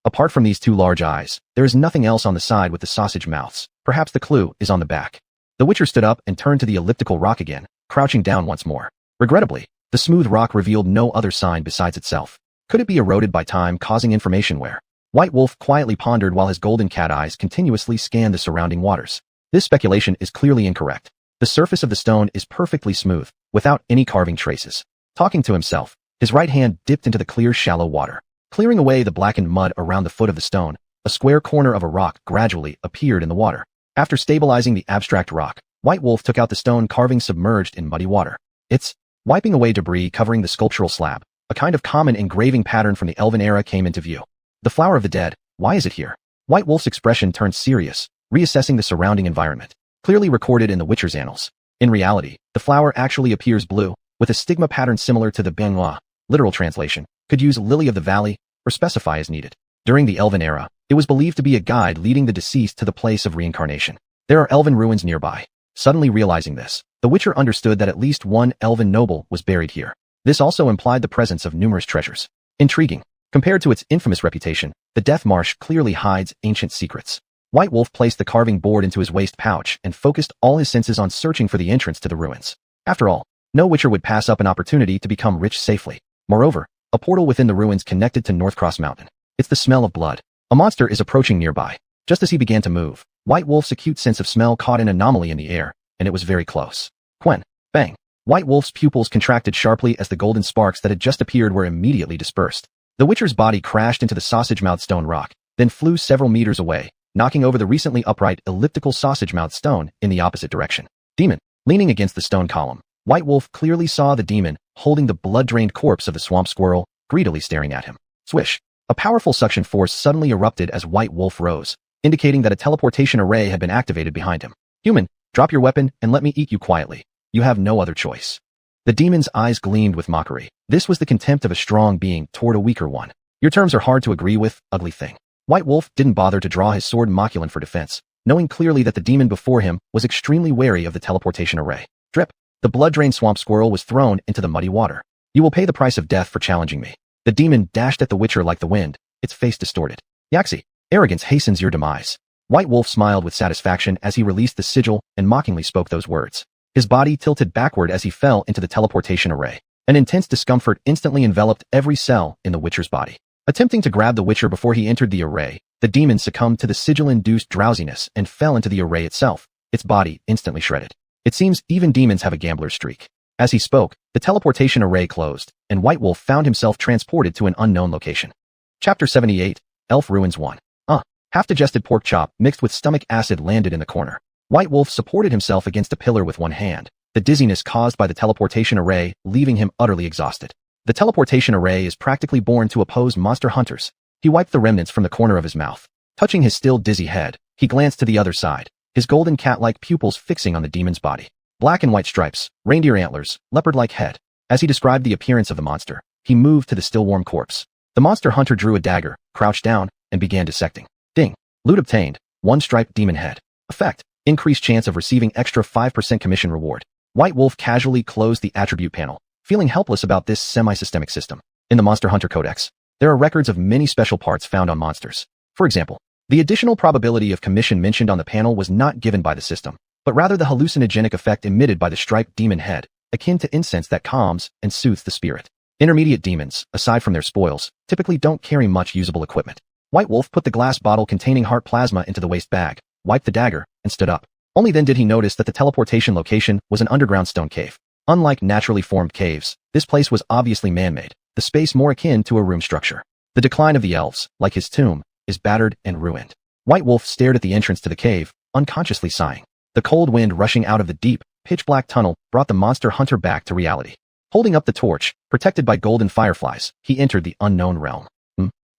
Apart from these two large eyes, there is nothing else on the side with the sausage mouths. Perhaps the clue is on the back. The Witcher stood up and turned to the elliptical rock again, crouching down once more. Regrettably, the smooth rock revealed no other sign besides itself. Could it be eroded by time, causing information wear? White Wolf quietly pondered while his golden cat eyes continuously scanned the surrounding waters. This speculation is clearly incorrect. The surface of the stone is perfectly smooth, without any carving traces. Talking to himself, his right hand dipped into the clear, shallow water. Clearing away the blackened mud around the foot of the stone, a square corner of a rock gradually appeared in the water. After stabilizing the abstract rock, White Wolf took out the stone carving submerged in muddy water. It's wiping away debris covering the sculptural slab. A kind of common engraving pattern from the Elven era came into view. The flower of the dead, why is it here? White Wolf's expression turned serious, reassessing the surrounding environment. Clearly recorded in the Witcher's annals. In reality, the flower actually appears blue, with a stigma pattern similar to the Benoit. Literal translation could use Lily of the Valley, or specify as needed. During the Elven era, it was believed to be a guide leading the deceased to the place of reincarnation. There are Elven ruins nearby. Suddenly realizing this, the Witcher understood that at least one Elven noble was buried here. This also implied the presence of numerous treasures. Intriguing. Compared to its infamous reputation, the Death Marsh clearly hides ancient secrets. White Wolf placed the carving board into his waist pouch and focused all his senses on searching for the entrance to the ruins. After all, no Witcher would pass up an opportunity to become rich safely. Moreover, a portal within the ruins connected to Northcross Mountain. It's the smell of blood. A monster is approaching nearby. Just as he began to move, White Wolf's acute sense of smell caught an anomaly in the air, and it was very close. Quen. Bang. White Wolf's pupils contracted sharply as the golden sparks that had just appeared were immediately dispersed. The Witcher's body crashed into the sausage-mouthed stone rock, then flew several meters away, knocking over the recently upright elliptical sausage-mouthed stone in the opposite direction. Demon. Leaning against the stone column, White Wolf clearly saw the demon holding the blood-drained corpse of the swamp squirrel, greedily staring at him. Swish. A powerful suction force suddenly erupted as White Wolf rose, indicating that a teleportation array had been activated behind him. Human, drop your weapon and let me eat you quietly. You have no other choice. The demon's eyes gleamed with mockery. This was the contempt of a strong being toward a weaker one. Your terms are hard to agree with, ugly thing. White Wolf didn't bother to draw his sword Moculin for defense, knowing clearly that the demon before him was extremely wary of the teleportation array. Drip. The blood-drained swamp squirrel was thrown into the muddy water. You will pay the price of death for challenging me. The demon dashed at the Witcher like the wind, its face distorted. Yaxi, arrogance hastens your demise. White Wolf smiled with satisfaction as he released the sigil and mockingly spoke those words. His body tilted backward as he fell into the teleportation array. An intense discomfort instantly enveloped every cell in the Witcher's body. Attempting to grab the Witcher before he entered the array, the demon succumbed to the sigil-induced drowsiness and fell into the array itself, its body instantly shredded. It seems even demons have a gambler's streak. As he spoke, the teleportation array closed, and White Wolf found himself transported to an unknown location. Chapter 78, Elf Ruins 1. Half-digested pork chop mixed with stomach acid landed in the corner. White Wolf supported himself against a pillar with one hand, the dizziness caused by the teleportation array leaving him utterly exhausted. The teleportation array is practically born to oppose monster hunters. He wiped the remnants from the corner of his mouth. Touching his still dizzy head, he glanced to the other side, his golden cat-like pupils fixing on the demon's body. Black and white stripes, reindeer antlers, leopard-like head. As he described the appearance of the monster, he moved to the still warm corpse. The monster hunter drew a dagger, crouched down, and began dissecting. Ding. Loot obtained. One striped demon head. Effect. Increased chance of receiving extra 5% commission reward. White Wolf casually closed the attribute panel, feeling helpless about this semi-systemic system. In the Monster Hunter Codex, there are records of many special parts found on monsters. For example, the additional probability of commission mentioned on the panel was not given by the system, but rather the hallucinogenic effect emitted by the striped demon head, akin to incense that calms and soothes the spirit. Intermediate demons, aside from their spoils, typically don't carry much usable equipment. White Wolf put the glass bottle containing heart plasma into the waist bag, wiped the dagger, and stood up. Only then did he notice that the teleportation location was an underground stone cave. Unlike naturally formed caves, this place was obviously man-made, the space more akin to a room structure. The decline of the elves, like his tomb, is battered and ruined. White Wolf stared at the entrance to the cave, unconsciously sighing. The cold wind rushing out of the deep, pitch-black tunnel brought the monster hunter back to reality. Holding up the torch, protected by golden fireflies, he entered the unknown realm.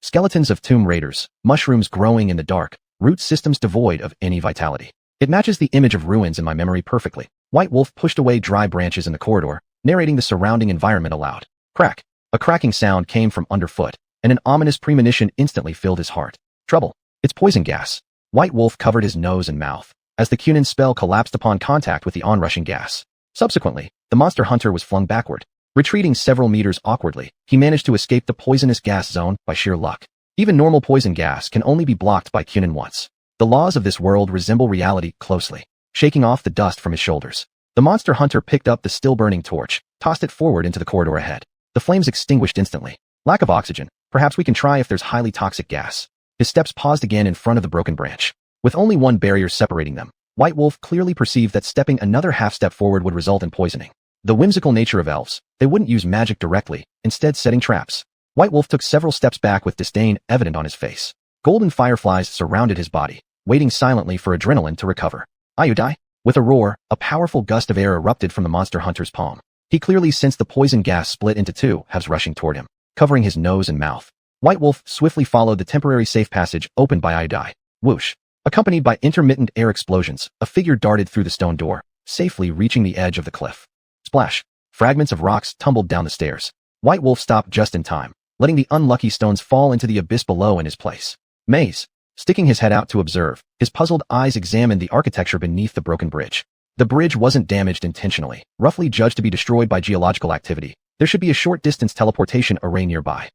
Skeletons of tomb raiders, mushrooms growing in the dark, root systems devoid of any vitality. It matches the image of ruins in my memory perfectly. White Wolf pushed away dry branches in the corridor, narrating the surrounding environment aloud. Crack. A cracking sound came from underfoot, and an ominous premonition instantly filled his heart. Trouble. It's poison gas. White Wolf covered his nose and mouth as the Cunin spell collapsed upon contact with the onrushing gas. Subsequently, the monster hunter was flung backward. Retreating several meters awkwardly, he managed to escape the poisonous gas zone by sheer luck. Even normal poison gas can only be blocked by Cunin once. The laws of this world resemble reality closely. Shaking off the dust from his shoulders, the monster hunter picked up the still-burning torch, tossed it forward into the corridor ahead. The flames extinguished instantly. Lack of oxygen. Perhaps we can try if there's highly toxic gas. His steps paused again in front of the broken branch. With only one barrier separating them, White Wolf clearly perceived that stepping another half-step forward would result in poisoning. The whimsical nature of elves, they wouldn't use magic directly, instead setting traps. White Wolf took several steps back with disdain evident on his face. Golden fireflies surrounded his body, waiting silently for adrenaline to recover. You die? With a roar, a powerful gust of air erupted from the monster hunter's palm. He clearly sensed the poison gas split into two halves rushing toward him, covering his nose and mouth. White Wolf swiftly followed the temporary safe passage opened by die. Whoosh. Accompanied by intermittent air explosions, a figure darted through the stone door, safely reaching the edge of the cliff. Splash. Fragments of rocks tumbled down the stairs. White Wolf stopped just in time, letting the unlucky stones fall into the abyss below in his place. Maze. Sticking his head out to observe, his puzzled eyes examined the architecture beneath the broken bridge. The bridge wasn't damaged intentionally, roughly judged to be destroyed by geological activity. There should be a short-distance teleportation array nearby.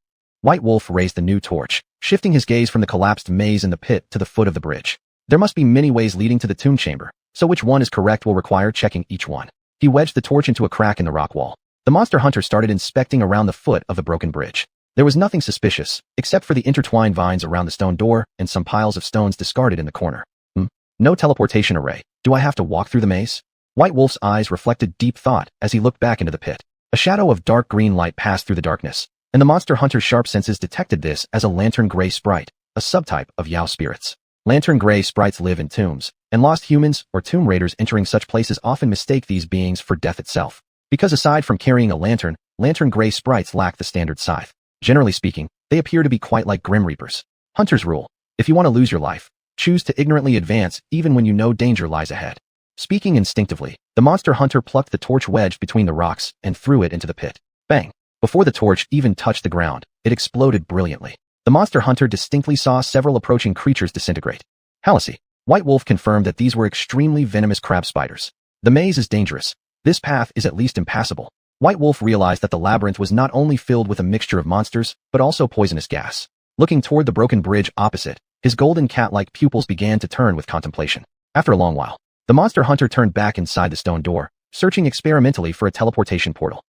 White Wolf raised the new torch, shifting his gaze from the collapsed maze in the pit to the foot of the bridge. There must be many ways leading to the tomb chamber, so which one is correct will require checking each one. He wedged the torch into a crack in the rock wall. The monster hunter started inspecting around the foot of the broken bridge. There was nothing suspicious, except for the intertwined vines around the stone door and some piles of stones discarded in the corner. No teleportation array. Do I have to walk through the maze? White Wolf's eyes reflected deep thought as he looked back into the pit. A shadow of dark green light passed through the darkness, and the monster hunter's sharp senses detected this as a lantern-gray sprite, a subtype of Yao spirits. Lantern-gray sprites live in tombs, and lost humans or tomb raiders entering such places often mistake these beings for death itself. Because aside from carrying a lantern, lantern-gray sprites lack the standard scythe. Generally speaking, they appear to be quite like Grim Reapers. Hunter's rule. If you want to lose your life, choose to ignorantly advance even when you know danger lies ahead. Speaking instinctively, the monster hunter plucked the torch wedged between the rocks and threw it into the pit. Bang! Before the torch even touched the ground, it exploded brilliantly. The monster hunter distinctly saw several approaching creatures disintegrate. Halsey. White Wolf confirmed that these were extremely venomous crab spiders. The maze is dangerous. This path is at least impassable. White Wolf realized that the labyrinth was not only filled with a mixture of monsters, but also poisonous gas. Looking toward the broken bridge opposite, his golden cat-like pupils began to turn with contemplation. After a long while, the monster hunter turned back inside the stone door, searching experimentally for a teleportation portal.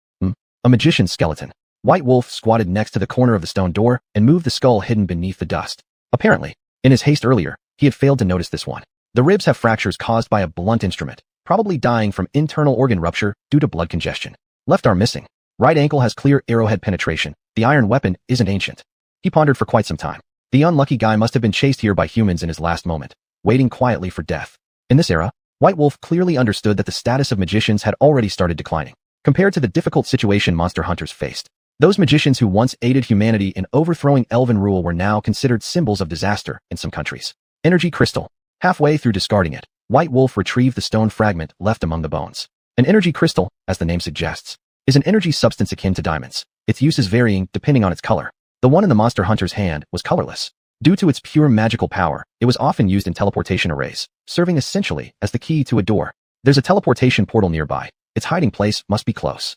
A magician's skeleton. White Wolf squatted next to the corner of the stone door and moved the skull hidden beneath the dust. Apparently, in his haste earlier, he had failed to notice this one. The ribs have fractures caused by a blunt instrument, probably dying from internal organ rupture due to blood congestion. Left arm missing. Right ankle has clear arrowhead penetration. The iron weapon isn't ancient. He pondered for quite some time. The unlucky guy must have been chased here by humans in his last moment, waiting quietly for death. In this era, White Wolf clearly understood that the status of magicians had already started declining, compared to the difficult situation monster hunters faced. Those magicians who once aided humanity in overthrowing elven rule were now considered symbols of disaster in some countries. Energy crystal. Halfway through discarding it, White Wolf retrieved the stone fragment left among the bones. An energy crystal, as the name suggests, is an energy substance akin to diamonds. Its uses varying depending on its color. The one in the monster hunter's hand was colorless. Due to its pure magical power, it was often used in teleportation arrays, serving essentially as the key to a door. There's a teleportation portal nearby. Its hiding place must be close.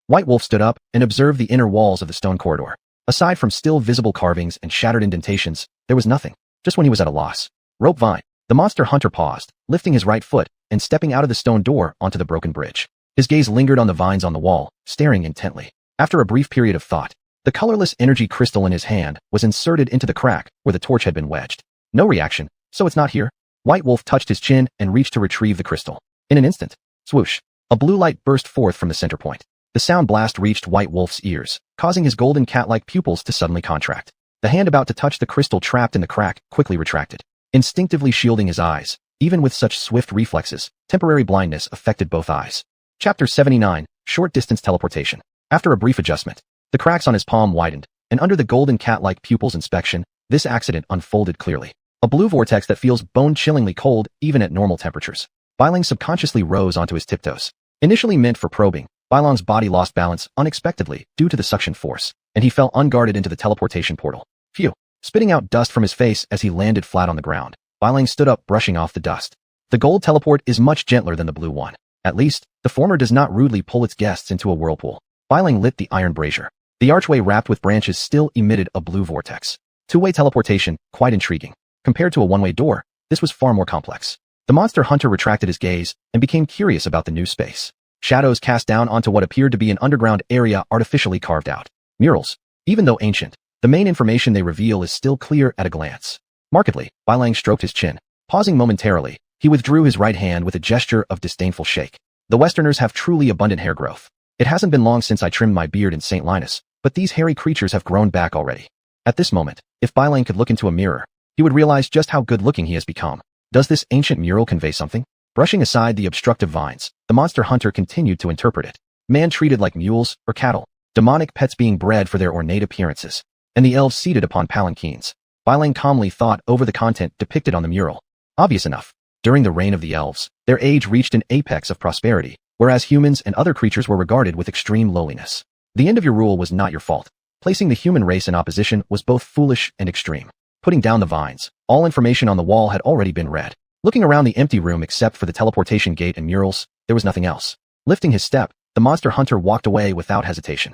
White Wolf stood up and observed the inner walls of the stone corridor. Aside from still visible carvings and shattered indentations, there was nothing. Just when he was at a loss. Rope vine. The monster hunter paused, lifting his right foot and stepping out of the stone door onto the broken bridge. His gaze lingered on the vines on the wall, staring intently. After a brief period of thought, the colorless energy crystal in his hand was inserted into the crack where the torch had been wedged. No reaction, so it's not here. White Wolf touched his chin and reached to retrieve the crystal. In an instant, swoosh, a blue light burst forth from the center point. The sound blast reached White Wolf's ears, causing his golden cat-like pupils to suddenly contract. The hand about to touch the crystal trapped in the crack quickly retracted, instinctively shielding his eyes. Even with such swift reflexes, temporary blindness affected both eyes. Chapter 79, Short-Distance Teleportation. After a brief adjustment, the cracks on his palm widened, and under the golden cat-like pupils' inspection, this accident unfolded clearly. A blue vortex that feels bone-chillingly cold even at normal temperatures. Biling subconsciously rose onto his tiptoes. Initially meant for probing, Bailang's body lost balance unexpectedly due to the suction force, and he fell unguarded into the teleportation portal. Phew! Spitting out dust from his face as he landed flat on the ground, Bailang stood up, brushing off the dust. The gold teleport is much gentler than the blue one. At least, the former does not rudely pull its guests into a whirlpool. Bailang lit the iron brazier. The archway wrapped with branches still emitted a blue vortex. Two-way teleportation, quite intriguing. Compared to a one-way door, this was far more complex. The monster hunter retracted his gaze and became curious about the new space. Shadows cast down onto what appeared to be an underground area artificially carved out. Murals. Even though ancient, the main information they reveal is still clear at a glance. Markedly, Bailang stroked his chin. Pausing momentarily, he withdrew his right hand with a gesture of disdainful shake. The Westerners have truly abundant hair growth. It hasn't been long since I trimmed my beard in St. Linus, but these hairy creatures have grown back already. At this moment, if Bailang could look into a mirror, he would realize just how good-looking he has become. Does this ancient mural convey something? Brushing aside the obstructive vines, the monster hunter continued to interpret it. Man treated like mules or cattle, demonic pets being bred for their ornate appearances, and the elves seated upon palanquins. Bailang calmly thought over the content depicted on the mural. Obvious enough. During the reign of the elves, their age reached an apex of prosperity, whereas humans and other creatures were regarded with extreme lowliness. The end of your rule was not your fault. Placing the human race in opposition was both foolish and extreme. Putting down the vines, all information on the wall had already been read. Looking around the empty room except for the teleportation gate and murals, there was nothing else. Lifting his step, the monster hunter walked away without hesitation.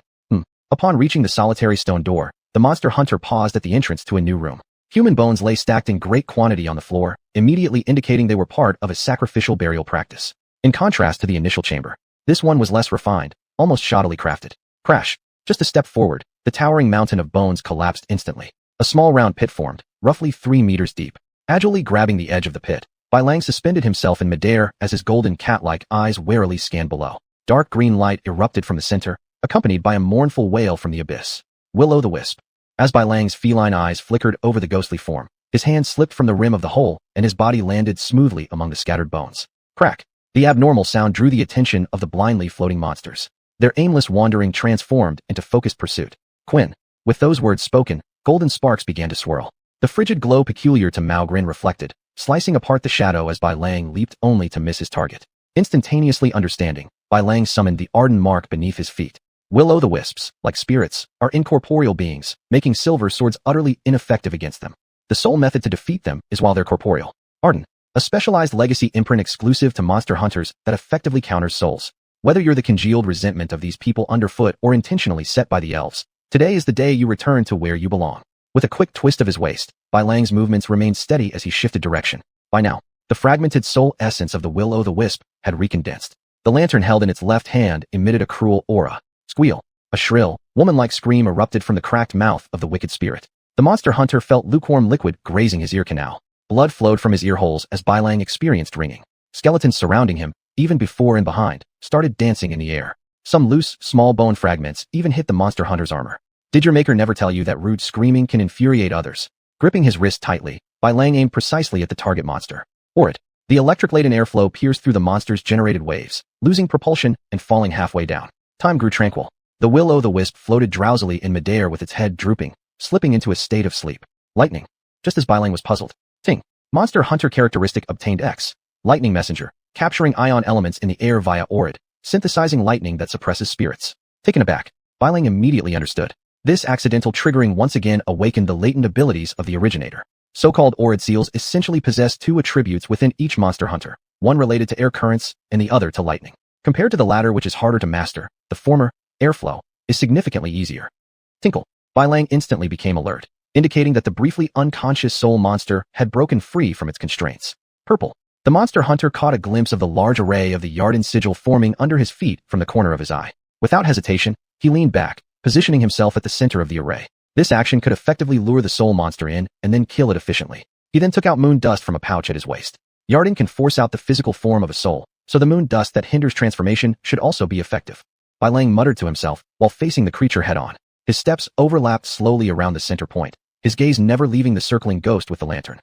Upon reaching the solitary stone door, the monster hunter paused at the entrance to a new room. Human bones lay stacked in great quantity on the floor, immediately indicating they were part of a sacrificial burial practice. In contrast to the initial chamber, this one was less refined, almost shoddily crafted. Crash! Just a step forward, the towering mountain of bones collapsed instantly. A small round pit formed, roughly 3 meters deep. Agilely grabbing the edge of the pit, Bailang suspended himself in midair as his golden cat-like eyes warily scanned below. Dark green light erupted from the center, accompanied by a mournful wail from the abyss. Will-o'-the-wisp. As Bailang's feline eyes flickered over the ghostly form, his hand slipped from the rim of the hole, and his body landed smoothly among the scattered bones. Crack! The abnormal sound drew the attention of the blindly floating monsters. Their aimless wandering transformed into focused pursuit. Quinn. With those words spoken, golden sparks began to swirl. The frigid glow peculiar to Maugrin reflected, slicing apart the shadow as Bailang leaped only to miss his target. Instantaneously understanding, Bailang summoned the ardent mark beneath his feet. Will-o'-the-wisps, like spirits, are incorporeal beings, making silver swords utterly ineffective against them. The sole method to defeat them is while they're corporeal. Arden, a specialized legacy imprint exclusive to monster hunters that effectively counters souls. Whether you're the congealed resentment of these people underfoot or intentionally set by the elves, today is the day you return to where you belong. With a quick twist of his waist, Bailang's movements remained steady as he shifted direction. By now, the fragmented soul essence of the will-o'-the-wisp had recondensed. The lantern held in its left hand emitted a cruel aura. Squeal. A shrill, woman-like scream erupted from the cracked mouth of the wicked spirit. The monster hunter felt lukewarm liquid grazing his ear canal. Blood flowed from his ear holes as Bailang experienced ringing. Skeletons surrounding him, even before and behind, started dancing in the air. Some loose, small bone fragments even hit the monster hunter's armor. Did your maker never tell you that rude screaming can infuriate others? Gripping his wrist tightly, Bailang aimed precisely at the target monster. Orid. The electric-laden airflow pierced through the monster's generated waves, losing propulsion and falling halfway down. Time grew tranquil. The will-o'-the-wisp floated drowsily in midair with its head drooping, slipping into a state of sleep. Lightning. Just as Bailang was puzzled. Ting. Monster hunter characteristic obtained X. Lightning messenger, capturing ion elements in the air via Orid, synthesizing lightning that suppresses spirits. Taken aback, Bailang immediately understood. This accidental triggering once again awakened the latent abilities of the originator. So-called Orid seals essentially possess two attributes within each monster hunter, one related to air currents and the other to lightning. Compared to the latter, which is harder to master, the former, airflow, is significantly easier. Tinkle. Bailang instantly became alert, indicating that the briefly unconscious soul monster had broken free from its constraints. Purple. The monster hunter caught a glimpse of the large array of the Yarden sigil forming under his feet from the corner of his eye. Without hesitation, he leaned back, positioning himself at the center of the array. This action could effectively lure the soul monster in and then kill it efficiently. He then took out moon dust from a pouch at his waist. Yarden can force out the physical form of a soul, so the moon dust that hinders transformation should also be effective. Bailang muttered to himself while facing the creature head-on. His steps overlapped slowly around the center point, his gaze never leaving the circling ghost with the lantern.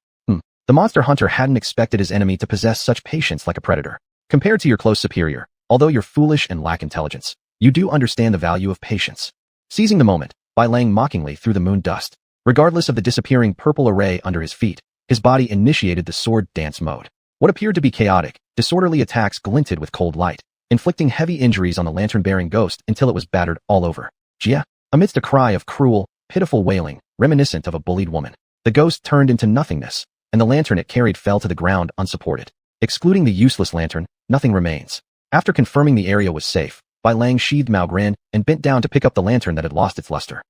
The monster hunter hadn't expected his enemy to possess such patience like a predator. Compared to your close superior, although you're foolish and lack intelligence, you do understand the value of patience. Seizing the moment, Bailang mockingly threw the moon dust. Regardless of the disappearing purple array under his feet, his body initiated the sword dance mode. What appeared to be chaotic, disorderly attacks glinted with cold light. inflicting heavy injuries on the lantern-bearing ghost until it was battered all over. Gia, amidst a cry of cruel, pitiful wailing, reminiscent of a bullied woman, the ghost turned into nothingness, and the lantern it carried fell to the ground unsupported. Excluding the useless lantern, nothing remains. After confirming the area was safe, Bai Lang sheathed Mao Grin and bent down to pick up the lantern that had lost its luster.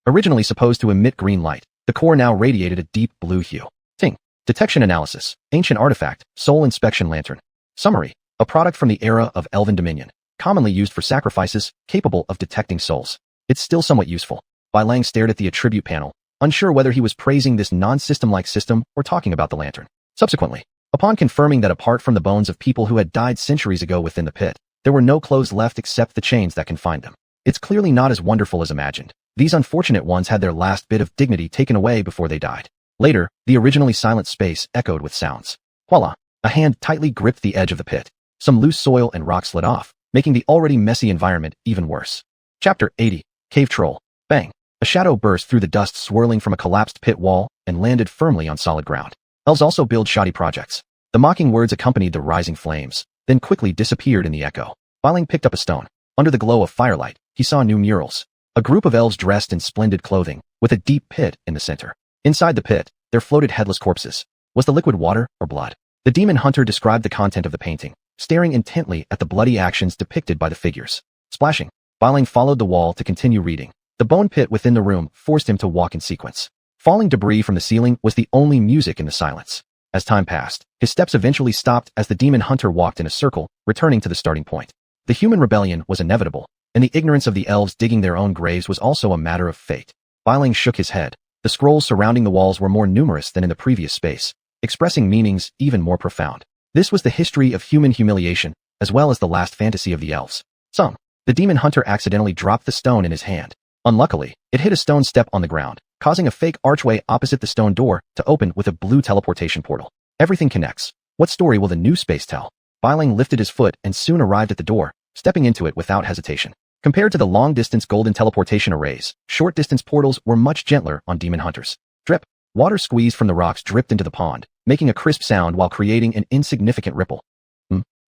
Originally supposed to emit green light, the core now radiated a deep blue hue. Ting. Detection analysis. Ancient artifact, soul inspection lantern. Summary. A product from the era of Elven Dominion, commonly used for sacrifices, capable of detecting souls. It's still somewhat useful. Bai Lang stared at the attribute panel, unsure whether he was praising this non-system-like system or talking about the lantern. Subsequently, upon confirming that apart from the bones of people who had died centuries ago within the pit, there were no clothes left except the chains that confined them. It's clearly not as wonderful as imagined. These unfortunate ones had their last bit of dignity taken away before they died. Later, the originally silent space echoed with sounds. Voila! A hand tightly gripped the edge of the pit. Some loose soil and rock slid off, making the already messy environment even worse. Chapter 80. Cave Troll. Bang! A shadow burst through the dust swirling from a collapsed pit wall and landed firmly on solid ground. Elves also build shoddy projects. The mocking words accompanied the rising flames, then quickly disappeared in the echo. Bai Lang picked up a stone. Under the glow of firelight, he saw new murals. A group of elves dressed in splendid clothing, with a deep pit in the center. Inside the pit, there floated headless corpses. Was the liquid water or blood? The demon hunter described the content of the painting, staring intently at the bloody actions depicted by the figures. Splashing, Bai Lang followed the wall to continue reading. The bone pit within the room forced him to walk in sequence. Falling debris from the ceiling was the only music in the silence. As time passed, his steps eventually stopped as the demon hunter walked in a circle, returning to the starting point. The human rebellion was inevitable, and the ignorance of the elves digging their own graves was also a matter of fate. Bai Lang shook his head. The scrolls surrounding the walls were more numerous than in the previous space, expressing meanings even more profound. This was the history of human humiliation, as well as the last fantasy of the elves. The demon hunter accidentally dropped the stone in his hand. Unluckily, it hit a stone step on the ground, causing a fake archway opposite the stone door to open with a blue teleportation portal. Everything connects. What story will the new space tell? Bai Lang lifted his foot and soon arrived at the door, stepping into it without hesitation. Compared to the long-distance golden teleportation arrays, short-distance portals were much gentler on demon hunters. Drip. Water squeezed from the rocks dripped into the pond, making a crisp sound while creating an insignificant ripple.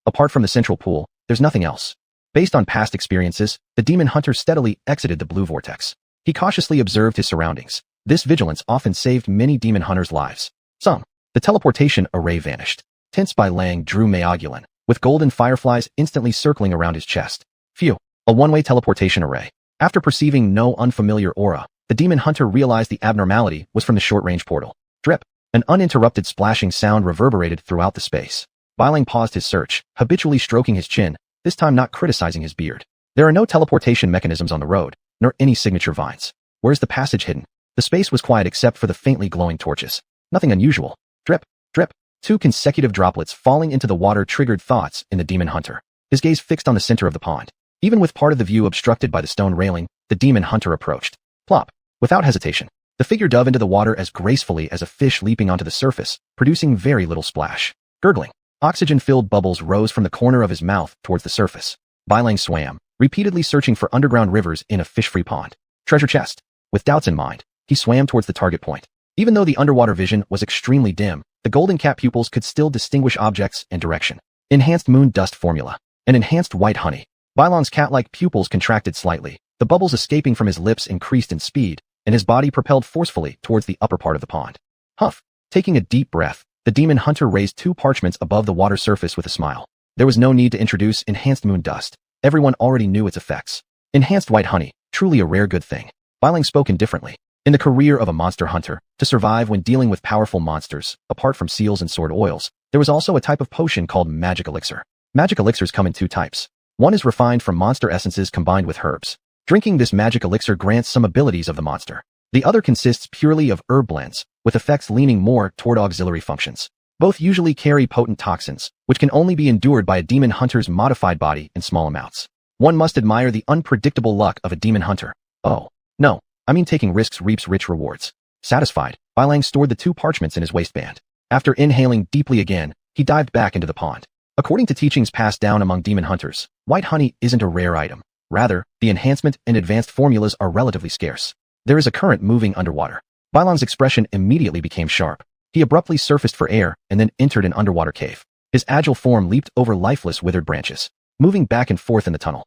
Apart from the central pool, there's nothing else. Based on past experiences, the demon hunter steadily exited the blue vortex. He cautiously observed his surroundings. This vigilance often saved many demon hunters' lives. The teleportation array vanished. Tense Bai Lang drew Maogulin, with golden fireflies instantly circling around his chest. Phew. A one-way teleportation array. After perceiving no unfamiliar aura, the demon hunter realized the abnormality was from the short-range portal. Drip. An uninterrupted splashing sound reverberated throughout the space. Bai Lang paused his search, habitually stroking his chin, this time not criticizing his beard. There are no teleportation mechanisms on the road, nor any signature vines. Where's the passage hidden? The space was quiet except for the faintly glowing torches. Nothing unusual. Drip, drip. 2 consecutive droplets falling into the water triggered thoughts in the demon hunter. His gaze fixed on the center of the pond. Even with part of the view obstructed by the stone railing, the demon hunter approached. Plop. Without hesitation, the figure dove into the water as gracefully as a fish leaping onto the surface, producing very little splash. Gurgling. Oxygen-filled bubbles rose from the corner of his mouth towards the surface. Bai Lang swam, repeatedly searching for underground rivers in a fish-free pond. Treasure chest. With doubts in mind, he swam towards the target point. Even though the underwater vision was extremely dim, the golden cat pupils could still distinguish objects and direction. Enhanced moon dust formula. And enhanced white honey. Bai Lang's cat-like pupils contracted slightly. The bubbles escaping from his lips increased in speed, and his body propelled forcefully towards the upper part of the pond. Huff. Taking a deep breath, the demon hunter raised 2 parchments above the water surface with a smile. There was no need to introduce enhanced moon dust. Everyone already knew its effects. Enhanced white honey, truly a rare good thing. Bai Lang spoke indifferently. In the career of a monster hunter, to survive when dealing with powerful monsters, apart from seals and sword oils, there was also a type of potion called magic elixir. Magic elixirs come in 2 types. One is refined from monster essences combined with herbs. Drinking this magic elixir grants some abilities of the monster. The other consists purely of herb blends, with effects leaning more toward auxiliary functions. Both usually carry potent toxins, which can only be endured by a demon hunter's modified body in small amounts. One must admire the unpredictable luck of a demon hunter. Oh, no, I mean taking risks reaps rich rewards. Satisfied, Bai Lang stored the 2 parchments in his waistband. After inhaling deeply again, he dived back into the pond. According to teachings passed down among demon hunters, white honey isn't a rare item. Rather, the enhancement and advanced formulas are relatively scarce. There is a current moving underwater. Bai Lang's expression immediately became sharp. He abruptly surfaced for air and then entered an underwater cave. His agile form leaped over lifeless withered branches. moving back and forth in the tunnel.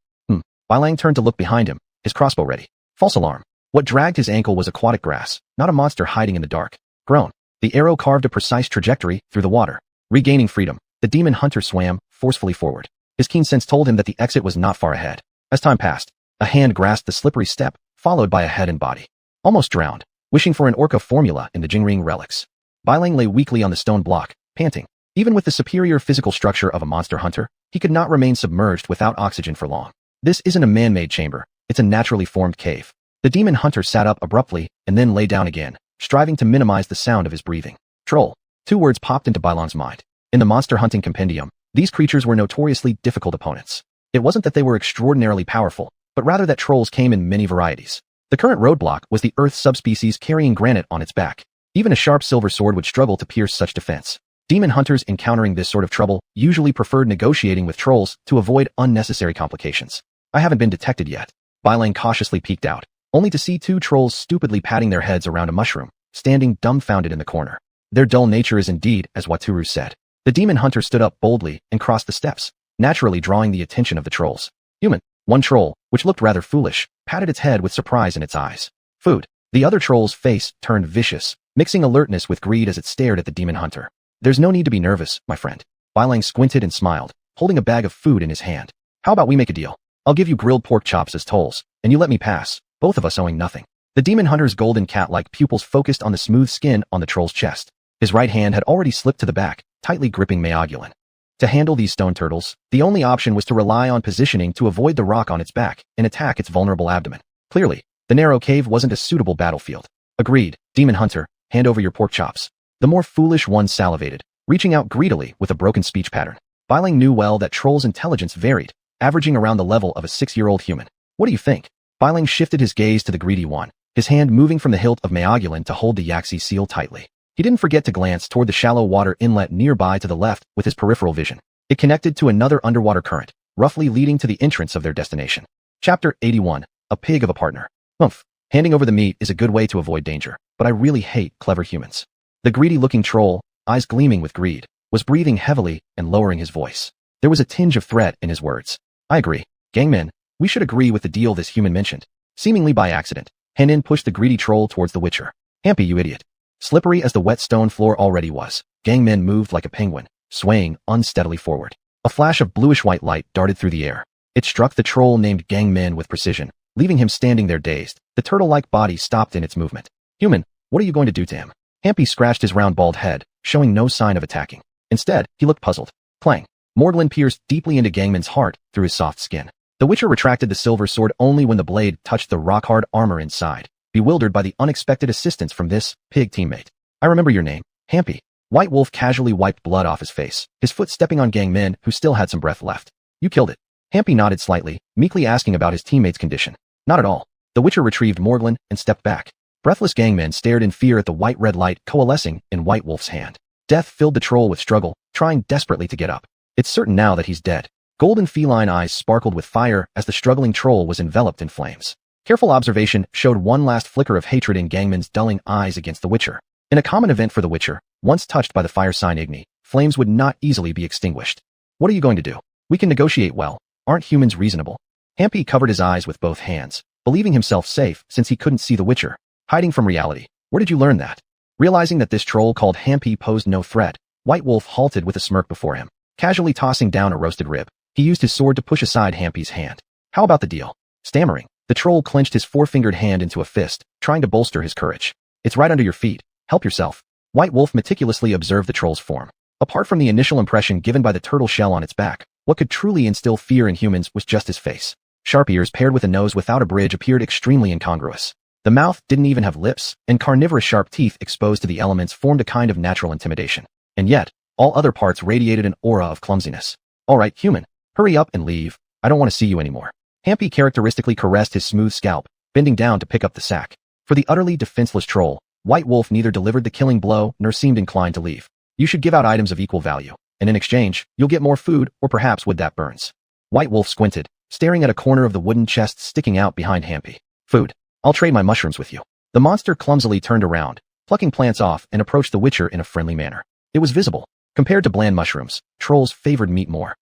Bai Lang turned to look behind him, his crossbow ready. False alarm. What dragged his ankle was aquatic grass, not a monster hiding in the dark. Groan. The arrow carved a precise trajectory through the water. Regaining freedom, the demon hunter swam forcefully forward. His keen sense told him that the exit was not far ahead. As time passed, a hand grasped the slippery step, followed by a head and body. Almost drowned, wishing for an orca formula in the Jingring relics. Bai Lang lay weakly on the stone block, panting. Even with the superior physical structure of a monster hunter, he could not remain submerged without oxygen for long. This isn't a man-made chamber, it's a naturally formed cave. The demon hunter sat up abruptly and then lay down again, striving to minimize the sound of his breathing. Troll. 2 words popped into Bai Lang's mind. In the monster hunting compendium, these creatures were notoriously difficult opponents. It wasn't that they were extraordinarily powerful, but rather that trolls came in many varieties. The current roadblock was the Earth subspecies carrying granite on its back. Even a sharp silver sword would struggle to pierce such defense. Demon hunters encountering this sort of trouble usually preferred negotiating with trolls to avoid unnecessary complications. I haven't been detected yet. Bai Lang cautiously peeked out, only to see 2 trolls stupidly patting their heads around a mushroom, standing dumbfounded in the corner. Their dull nature is indeed as Waturu said. The demon hunter stood up boldly and crossed the steps, naturally drawing the attention of the trolls. Human. One troll, which looked rather foolish, patted its head with surprise in its eyes. Food. The other troll's face turned vicious, mixing alertness with greed as it stared at the demon hunter. There's no need to be nervous, my friend. Bai Lang squinted and smiled, holding a bag of food in his hand. How about we make a deal? I'll give you grilled pork chops as tolls, and you let me pass, both of us owing nothing. The demon hunter's golden cat-like pupils focused on the smooth skin on the troll's chest. His right hand had already slipped to the back, tightly gripping Meogulin. To handle these stone turtles, the only option was to rely on positioning to avoid the rock on its back and attack its vulnerable abdomen. Clearly, the narrow cave wasn't a suitable battlefield. Agreed, demon hunter, hand over your pork chops. The more foolish one salivated, reaching out greedily with a broken speech pattern. Bai Lang knew well that trolls' intelligence varied, averaging around the level of a 6-year-old human. What do you think? Bai Lang shifted his gaze to the greedy one, his hand moving from the hilt of Meogulin to hold the Yaxi seal tightly. He didn't forget to glance toward the shallow water inlet nearby to the left with his peripheral vision. It connected to another underwater current, roughly leading to the entrance of their destination. Chapter 81. A pig of a partner. Humph. Handing over the meat is a good way to avoid danger, but I really hate clever humans. The greedy-looking troll, eyes gleaming with greed, was breathing heavily and lowering his voice. There was a tinge of threat in his words. I agree. Gangmen, we should agree with the deal this human mentioned. Seemingly by accident, Henin pushed the greedy troll towards the Witcher. Hampy, you idiot. Slippery as the wet stone floor already was, Gangmen moved like a penguin, swaying unsteadily forward. A flash of bluish-white light darted through the air. It struck the troll named Gangmen with precision, leaving him standing there dazed. The turtle-like body stopped in its movement. Human, what are you going to do to him? Hampy scratched his round bald head, showing no sign of attacking. Instead, he looked puzzled. Clang. Morglin pierced deeply into Gangman's heart through his soft skin. The Witcher retracted the silver sword only when the blade touched the rock-hard armor inside, bewildered by the unexpected assistance from this pig teammate. I remember your name, Hampy. White Wolf casually wiped blood off his face, his foot stepping on Gangmin, who still had some breath left. You killed it. Hampy nodded slightly, meekly asking about his teammate's condition. Not at all. The Witcher retrieved Morglin and stepped back. Breathless Gangman stared in fear at the white-red light coalescing in White Wolf's hand. Death filled the troll with struggle, trying desperately to get up. It's certain now that he's dead. Golden feline eyes sparkled with fire as the struggling troll was enveloped in flames. Careful observation showed one last flicker of hatred in Gangman's dulling eyes against the Witcher. In a common event for the Witcher, once touched by the fire sign Igni, flames would not easily be extinguished. What are you going to do? We can negotiate well. Aren't humans reasonable? Hampy covered his eyes with both hands, believing himself safe since he couldn't see the Witcher, hiding from reality. Where did you learn that? Realizing that this troll called Hampy posed no threat, White Wolf halted with a smirk before him, casually tossing down a roasted rib. He used his sword to push aside Hampy's hand. How about the deal? Stammering, the troll clenched his four-fingered hand into a fist, trying to bolster his courage. It's right under your feet. Help yourself. White Wolf meticulously observed the troll's form. Apart from the initial impression given by the turtle shell on its back, what could truly instill fear in humans was just his face. Sharp ears paired with a nose without a bridge appeared extremely incongruous. The mouth didn't even have lips, and carnivorous sharp teeth exposed to the elements formed a kind of natural intimidation. And yet, all other parts radiated an aura of clumsiness. All right, human, hurry up and leave. I don't want to see you anymore. Hampy characteristically caressed his smooth scalp, bending down to pick up the sack. For the utterly defenseless troll, White Wolf neither delivered the killing blow nor seemed inclined to leave. You should give out items of equal value, and in exchange, you'll get more food or perhaps wood that burns. White Wolf squinted, staring at a corner of the wooden chest sticking out behind Hampy. Food. I'll trade my mushrooms with you. The monster clumsily turned around, plucking plants off and approached the Witcher in a friendly manner. It was visible. Compared to bland mushrooms, trolls favored meat more.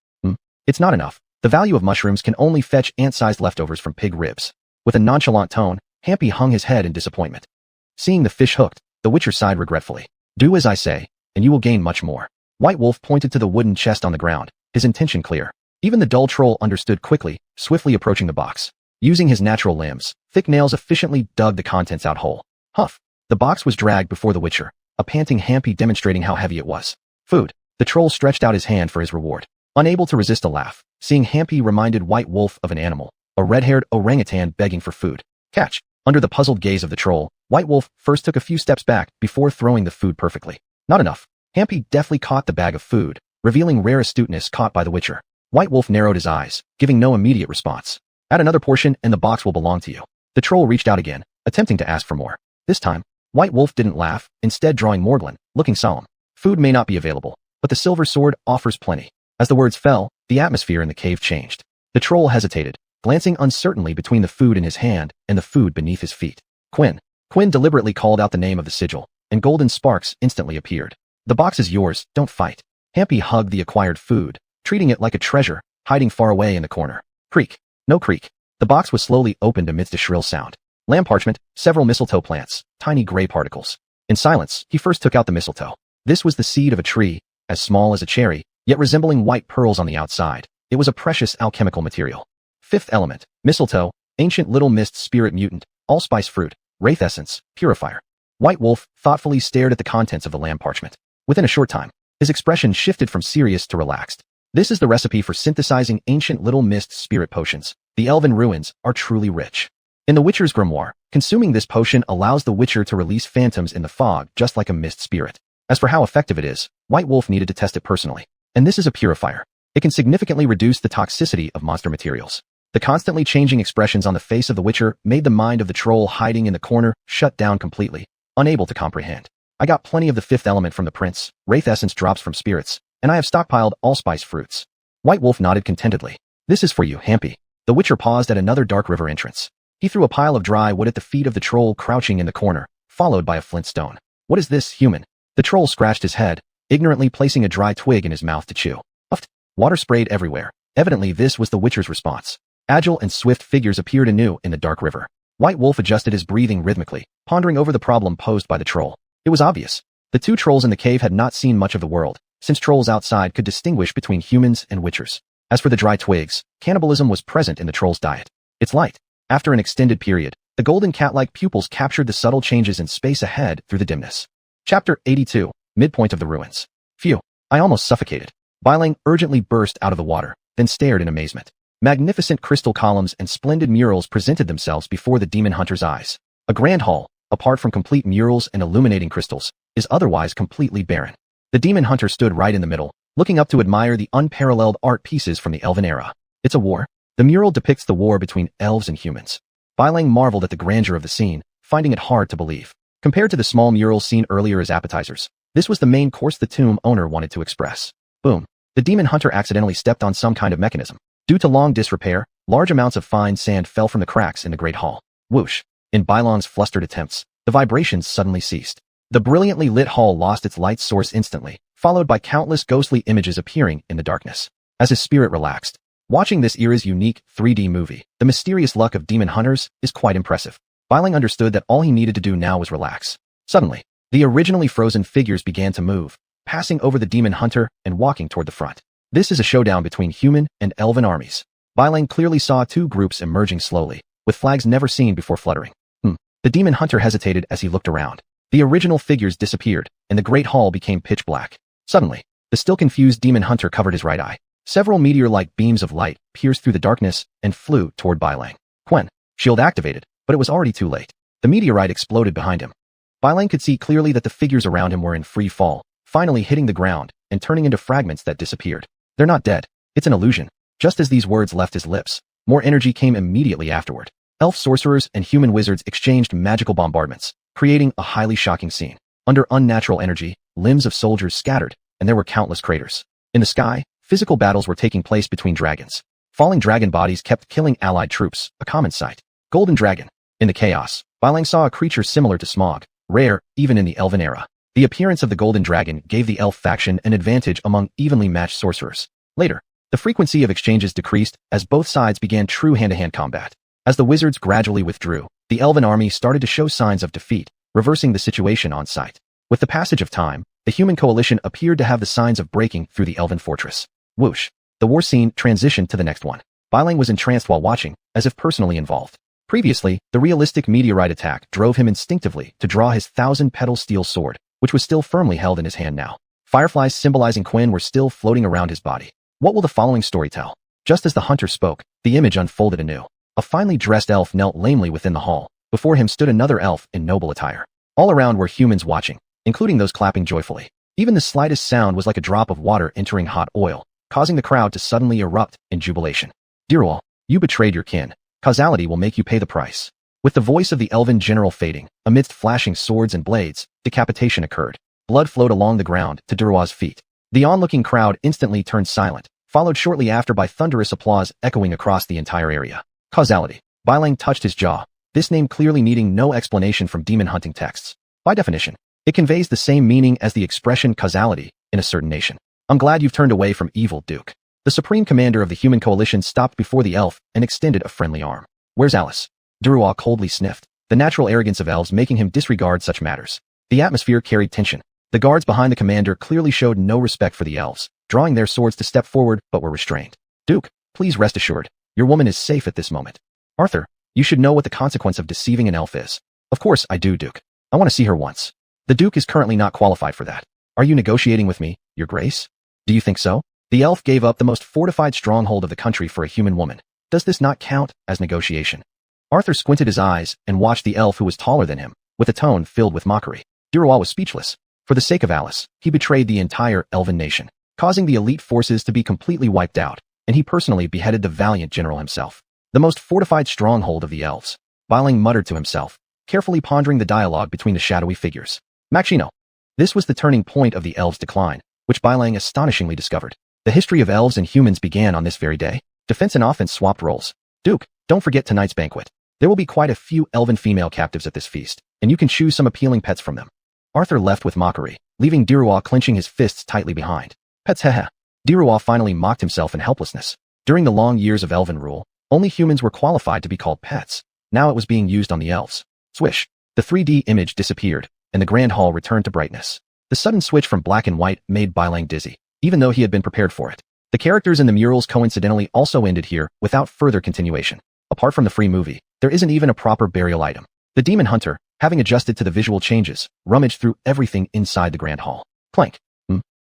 It's not enough. The value of mushrooms can only fetch ant-sized leftovers from pig ribs. With a nonchalant tone, Hampy hung his head in disappointment. Seeing the fish hooked, the Witcher sighed regretfully. Do as I say, and you will gain much more. White Wolf pointed to the wooden chest on the ground, his intention clear. Even the dull troll understood quickly, swiftly approaching the box. Using his natural limbs, thick nails efficiently dug the contents out whole. Huff! The box was dragged before the Witcher, a panting Hampy demonstrating how heavy it was. Food. The troll stretched out his hand for his reward. Unable to resist a laugh, seeing Hampy reminded White Wolf of an animal, a red-haired orangutan begging for food. Catch. Under the puzzled gaze of the troll, White Wolf first took a few steps back before throwing the food perfectly. Not enough. Hampy deftly caught the bag of food, revealing rare astuteness caught by the Witcher. White Wolf narrowed his eyes, giving no immediate response. Add another portion and the box will belong to you. The troll reached out again, attempting to ask for more. This time, White Wolf didn't laugh, instead drawing Morglin, looking solemn. Food may not be available, but the silver sword offers plenty. As the words fell, the atmosphere in the cave changed. The troll hesitated, glancing uncertainly between the food in his hand and the food beneath his feet. Quinn. Quinn deliberately called out the name of the sigil, and golden sparks instantly appeared. The box is yours, don't fight. Hampy hugged the acquired food, treating it like a treasure, hiding far away in the corner. Creak. No creak. The box was slowly opened amidst a shrill sound. Lamb parchment, several mistletoe plants, tiny gray particles. In silence, he first took out the mistletoe. This was the seed of a tree, as small as a cherry, yet resembling white pearls on the outside. It was a precious alchemical material. Fifth element, mistletoe, ancient little mist spirit mutant, allspice fruit, wraith essence, purifier. White Wolf thoughtfully stared at the contents of the lamb parchment. Within a short time, his expression shifted from serious to relaxed. This is the recipe for synthesizing ancient little mist spirit potions. The elven ruins are truly rich. In the Witcher's grimoire, consuming this potion allows the Witcher to release phantoms in the fog just like a mist spirit. As for how effective it is, White Wolf needed to test it personally. And this is a purifier. It can significantly reduce the toxicity of monster materials. The constantly changing expressions on the face of the Witcher made the mind of the troll hiding in the corner shut down completely, unable to comprehend. I got plenty of the fifth element from the prince, wraith essence drops from spirits, and I have stockpiled allspice fruits. White Wolf nodded contentedly. This is for you, Hampy. The Witcher paused at another dark river entrance. He threw a pile of dry wood at the feet of the troll crouching in the corner, followed by a flint stone. What is this, human? The troll scratched his head, ignorantly placing a dry twig in his mouth to chew. Puffed. Water sprayed everywhere. Evidently this was the Witcher's response. Agile and swift figures appeared anew in the dark river. White Wolf adjusted his breathing rhythmically, pondering over the problem posed by the troll. It was obvious. The two trolls in the cave had not seen much of the world, since trolls outside could distinguish between humans and Witchers. As for the dry twigs, cannibalism was present in the troll's diet. It's light. After an extended period, the golden cat-like pupils captured the subtle changes in space ahead through the dimness. Chapter 82, Midpoint of the Ruins. Phew, I almost suffocated. Bailang urgently burst out of the water, then stared in amazement. Magnificent crystal columns and splendid murals presented themselves before the demon hunter's eyes. A grand hall, apart from complete murals and illuminating crystals, is otherwise completely barren. The demon hunter stood right in the middle, looking up to admire the unparalleled art pieces from the elven era. It's a war. The mural depicts the war between elves and humans. Bailang marveled at the grandeur of the scene, finding it hard to believe. Compared to the small murals seen earlier as appetizers, this was the main course the tomb owner wanted to express. Boom. The demon hunter accidentally stepped on some kind of mechanism. Due to long disrepair, large amounts of fine sand fell from the cracks in the great hall. Whoosh. In Bailang's flustered attempts, the vibrations suddenly ceased. The brilliantly lit hall lost its light source instantly, followed by countless ghostly images appearing in the darkness. As his spirit relaxed, watching this era's unique 3D movie, the mysterious luck of demon hunters, is quite impressive. Bailang understood that all he needed to do now was relax. Suddenly, the originally frozen figures began to move, passing over the demon hunter and walking toward the front. This is a showdown between human and elven armies. Bailang clearly saw two groups emerging slowly, with flags never seen before fluttering. The demon hunter hesitated as he looked around. The original figures disappeared, and the great hall became pitch black. Suddenly, the still confused demon hunter covered his right eye. Several meteor-like beams of light pierced through the darkness and flew toward Bailang. Quen. Shield activated, but it was already too late. The meteorite exploded behind him. Bailang could see clearly that the figures around him were in free fall, finally hitting the ground and turning into fragments that disappeared. They're not dead. It's an illusion. Just as these words left his lips, more energy came immediately afterward. Elf sorcerers and human wizards exchanged magical bombardments, creating a highly shocking scene. Under unnatural energy, limbs of soldiers scattered, and there were countless craters. In the sky, physical battles were taking place between dragons. Falling dragon bodies kept killing allied troops, a common sight. Golden dragon. In the chaos, Bailang saw a creature similar to Smog, rare even in the elven era. The appearance of the golden dragon gave the elf faction an advantage among evenly matched sorcerers. Later, The frequency of exchanges decreased as both sides began true hand-to-hand combat. As the wizards gradually withdrew, the elven army started to show signs of defeat, reversing the situation on site. With the passage of time, the human coalition appeared to have the signs of breaking through the elven fortress. Whoosh! The war scene transitioned to the next one. Bailang was entranced while watching, as if personally involved. Previously, the realistic meteorite attack drove him instinctively to draw his 1,000-petal steel sword, which was still firmly held in his hand now. Fireflies symbolizing Quinn were still floating around his body. What will the following story tell? Just as the hunter spoke, the image unfolded anew. A finely dressed elf knelt lamely within the hall. Before him stood another elf in noble attire. All around were humans watching, including those clapping joyfully. Even the slightest sound was like a drop of water entering hot oil, causing the crowd to suddenly erupt in jubilation. Geralt, you betrayed your kin. Causality will make you pay the price. With the voice of the elven general fading, amidst flashing swords and blades, decapitation occurred. Blood flowed along the ground to Geralt's feet. The onlooking crowd instantly turned silent, followed shortly after by thunderous applause echoing across the entire area. Causality. Bailang touched his jaw, this name clearly needing no explanation from demon hunting texts. By definition, it conveys the same meaning as the expression causality in a certain nation. I'm glad you've turned away from evil, Duke. The supreme commander of the human coalition stopped before the elf and extended a friendly arm. Where's Alice? Geralt coldly sniffed, the natural arrogance of elves making him disregard such matters. The atmosphere carried tension. The guards behind the commander clearly showed no respect for the elves, drawing their swords to step forward but were restrained. Duke, please rest assured, your woman is safe at this moment. Arthur, you should know what the consequence of deceiving an elf is. Of course I do, Duke. I want to see her once. The Duke is currently not qualified for that. Are you negotiating with me, Your Grace? Do you think so? The elf gave up the most fortified stronghold of the country for a human woman. Does this not count as negotiation? Arthur squinted his eyes and watched the elf who was taller than him, with a tone filled with mockery. Geralt was speechless. For the sake of Alice, he betrayed the entire elven nation, causing the elite forces to be completely wiped out, and he personally beheaded the valiant general himself. The most fortified stronghold of the elves. Bailang muttered to himself, carefully pondering the dialogue between the shadowy figures. Machino. This was the turning point of the elves' decline, which Bailang astonishingly discovered. The history of elves and humans began on this very day. Defense and offense swapped roles. Duke, don't forget tonight's banquet. There will be quite a few elven female captives at this feast, and you can choose some appealing pets from them. Arthur left with mockery, leaving Geralt clenching his fists tightly behind. Pets, haha. Geralt finally mocked himself in helplessness. During the long years of elven rule, only humans were qualified to be called pets. Now it was being used on the elves. Swish. The 3D image disappeared, and the grand hall returned to brightness. The sudden switch from black and white made Bailang dizzy, even though he had been prepared for it. The characters in the murals coincidentally also ended here without further continuation. Apart from the free movie, there isn't even a proper burial item. The demon hunter, having adjusted to the visual changes, rummaged through everything inside the grand hall. Clank.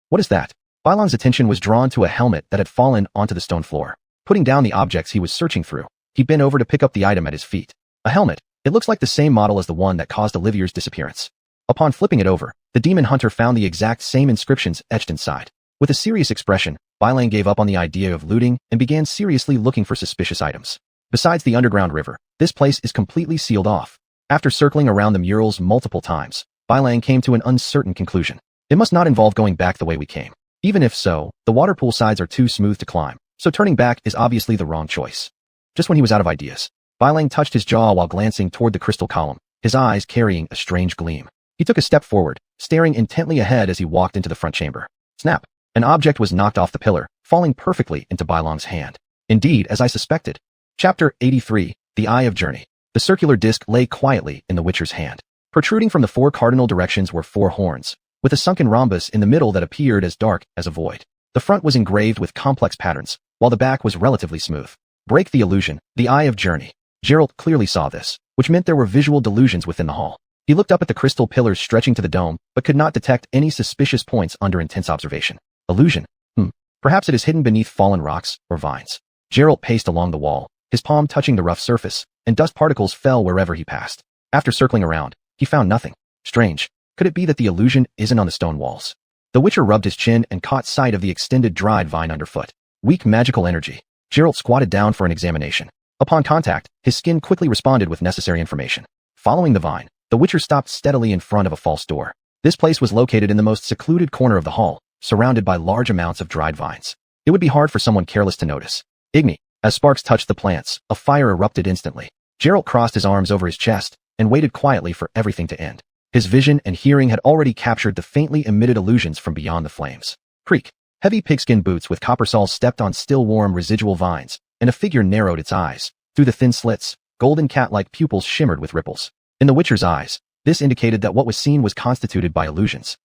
What is that? Bailang's attention was drawn to a helmet that had fallen onto the stone floor. Putting down the objects he was searching through, he bent over to pick up the item at his feet. A helmet. It looks like the same model as the one that caused Olivier's disappearance. Upon flipping it over, the demon hunter found the exact same inscriptions etched inside. With a serious expression, Bailang gave up on the idea of looting and began seriously looking for suspicious items. Besides the underground river, this place is completely sealed off. After circling around the murals multiple times, Bailang came to an uncertain conclusion. It must not involve going back the way we came. Even if so, the water pool sides are too smooth to climb, so turning back is obviously the wrong choice. Just when he was out of ideas, Bailang touched his jaw while glancing toward the crystal column, his eyes carrying a strange gleam. He took a step forward, staring intently ahead as he walked into the front chamber. Snap! An object was knocked off the pillar, falling perfectly into Bailang's hand. Indeed, as I suspected. Chapter 83, The Eye of Journey. The circular disc lay quietly in the Witcher's hand. Protruding from the 4 cardinal directions were 4 horns, with a sunken rhombus in the middle that appeared as dark as a void. The front was engraved with complex patterns, while the back was relatively smooth. Break the illusion, the Eye of Journey. Geralt clearly saw this, which meant there were visual delusions within the hall. He looked up at the crystal pillars stretching to the dome, but could not detect any suspicious points under intense observation. Illusion? Perhaps it is hidden beneath fallen rocks or vines. Geralt paced along the wall, his palm touching the rough surface, and dust particles fell wherever he passed. After circling around, he found nothing. Strange. Could it be that the illusion isn't on the stone walls? The Witcher rubbed his chin and caught sight of the extended dried vine underfoot. Weak magical energy. Geralt squatted down for an examination. Upon contact, his skin quickly responded with necessary information. Following the vine, the Witcher stopped steadily in front of a false door. This place was located in the most secluded corner of the hall, surrounded by large amounts of dried vines. It would be hard for someone careless to notice. Igni. As sparks touched the plants, a fire erupted instantly. Geralt crossed his arms over his chest and waited quietly for everything to end. His vision and hearing had already captured the faintly emitted illusions from beyond the flames. Creak. Heavy pigskin boots with copper soles stepped on still warm residual vines, and a figure narrowed its eyes. Through the thin slits, golden cat-like pupils shimmered with ripples. In the Witcher's eyes, this indicated that what was seen was constituted by illusions.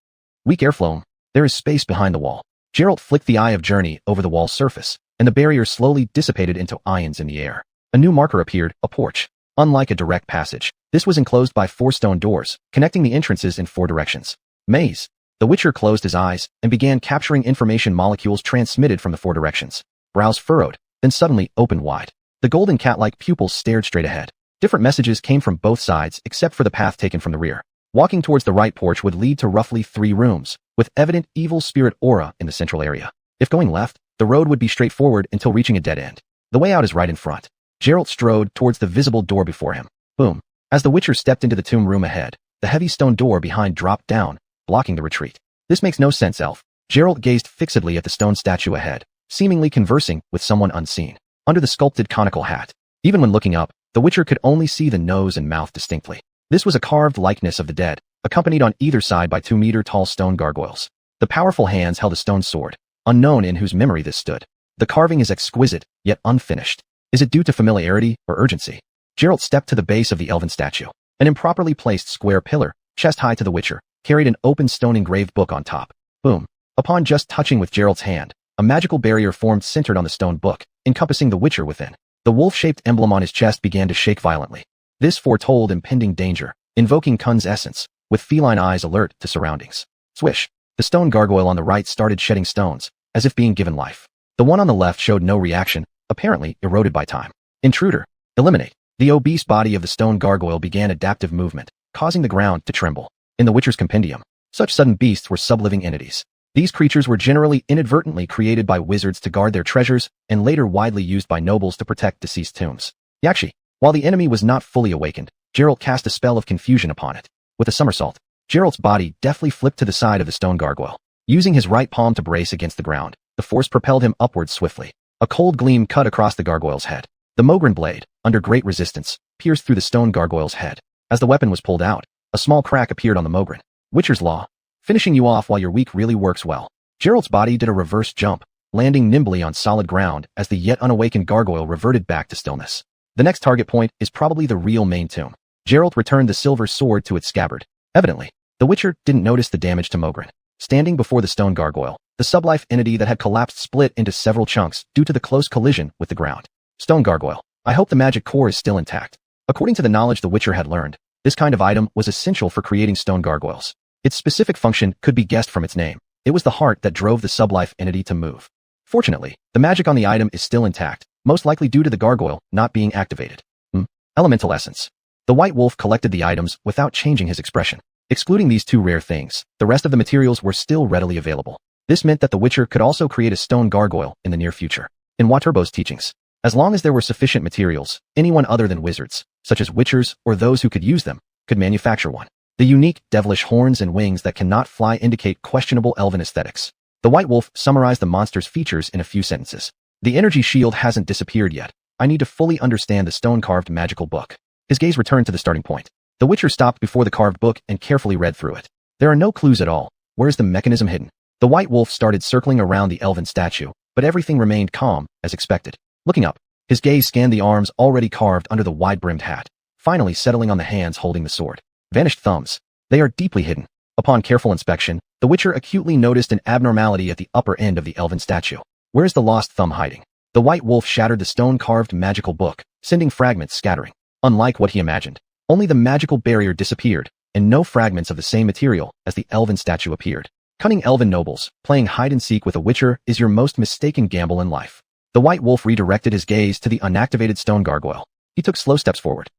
Weak airflow. There is space behind the wall. Geralt flicked the Eye of Journey over the wall's surface, and the barrier slowly dissipated into ions in the air. A new marker appeared, a porch. Unlike a direct passage, this was enclosed by 4 stone doors, connecting the entrances in 4 directions. Maze. The Witcher closed his eyes and began capturing information molecules transmitted from the 4 directions. Brows furrowed, then suddenly opened wide. The golden cat-like pupils stared straight ahead. Different messages came from both sides except for the path taken from the rear. Walking towards the right porch would lead to roughly 3 rooms, with evident evil spirit aura in the central area. If going left, the road would be straightforward until reaching a dead end. The way out is right in front. Geralt strode towards the visible door before him. Boom. As the Witcher stepped into the tomb room ahead, the heavy stone door behind dropped down, blocking the retreat. This makes no sense, elf. Geralt gazed fixedly at the stone statue ahead, seemingly conversing with someone unseen. Under the sculpted conical hat, even when looking up, the Witcher could only see the nose and mouth distinctly. This was a carved likeness of the dead, accompanied on either side by 2-meter-tall stone gargoyles. The powerful hands held a stone sword, unknown in whose memory this stood. The carving is exquisite, yet unfinished. Is it due to familiarity or urgency? Geralt stepped to the base of the elven statue. An improperly placed square pillar, chest-high to the Witcher, carried an open stone-engraved book on top. Boom. Upon just touching with Geralt's hand, a magical barrier formed centered on the stone book, encompassing the Witcher within. The wolf-shaped emblem on his chest began to shake violently. This foretold impending danger, invoking Kun's essence, with feline eyes alert to surroundings. Swish. The stone gargoyle on the right started shedding stones, as if being given life. The one on the left showed no reaction, apparently eroded by time. Intruder. Eliminate. The obese body of the stone gargoyle began adaptive movement, causing the ground to tremble. In the Witcher's compendium, such sudden beasts were subliving entities. These creatures were generally inadvertently created by wizards to guard their treasures and later widely used by nobles to protect deceased tombs. Yakshi. While the enemy was not fully awakened, Geralt cast a spell of confusion upon it. With a somersault, Geralt's body deftly flipped to the side of the stone gargoyle. Using his right palm to brace against the ground, the force propelled him upwards swiftly. A cold gleam cut across the gargoyle's head. The Mogren blade, under great resistance, pierced through the stone gargoyle's head. As the weapon was pulled out, a small crack appeared on the Mogren. Witcher's Law. Finishing you off while you're weak really works well. Geralt's body did a reverse jump, landing nimbly on solid ground as the yet unawakened gargoyle reverted back to stillness. The next target point is probably the real main tomb. Geralt returned the silver sword to its scabbard. Evidently, the Witcher didn't notice the damage to Mogren. Standing before the stone gargoyle, the sublife entity that had collapsed split into several chunks due to the close collision with the ground. Stone gargoyle. I hope the magic core is still intact. According to the knowledge the Witcher had learned, this kind of item was essential for creating stone gargoyles. Its specific function could be guessed from its name. It was the heart that drove the sublife entity to move. Fortunately, the magic on the item is still intact, most likely due to the gargoyle not being activated. Elemental essence. The white wolf collected the items without changing his expression. Excluding these 2 rare things, the rest of the materials were still readily available. This meant that the Witcher could also create a stone gargoyle in the near future. In Waterbo's teachings, as long as there were sufficient materials, anyone other than wizards, such as witchers or those who could use them, could manufacture one. The unique, devilish horns and wings that cannot fly indicate questionable elven aesthetics. The white wolf summarized the monster's features in a few sentences. The energy shield hasn't disappeared yet. I need to fully understand the stone-carved magical book. His gaze returned to the starting point. The Witcher stopped before the carved book and carefully read through it. There are no clues at all. Where is the mechanism hidden? The white wolf started circling around the elven statue, but everything remained calm, as expected. Looking up, his gaze scanned the arms already carved under the wide-brimmed hat, finally settling on the hands holding the sword. Vanished thumbs. They are deeply hidden. Upon careful inspection, the Witcher acutely noticed an abnormality at the upper end of the elven statue. Where is the lost thumb hiding? The white wolf shattered the stone-carved magical book, sending fragments scattering. Unlike what he imagined, only the magical barrier disappeared, and no fragments of the same material as the elven statue appeared. Cunning elven nobles, playing hide-and-seek with a Witcher is your most mistaken gamble in life. The white wolf redirected his gaze to the unactivated stone gargoyle. He took slow steps forward.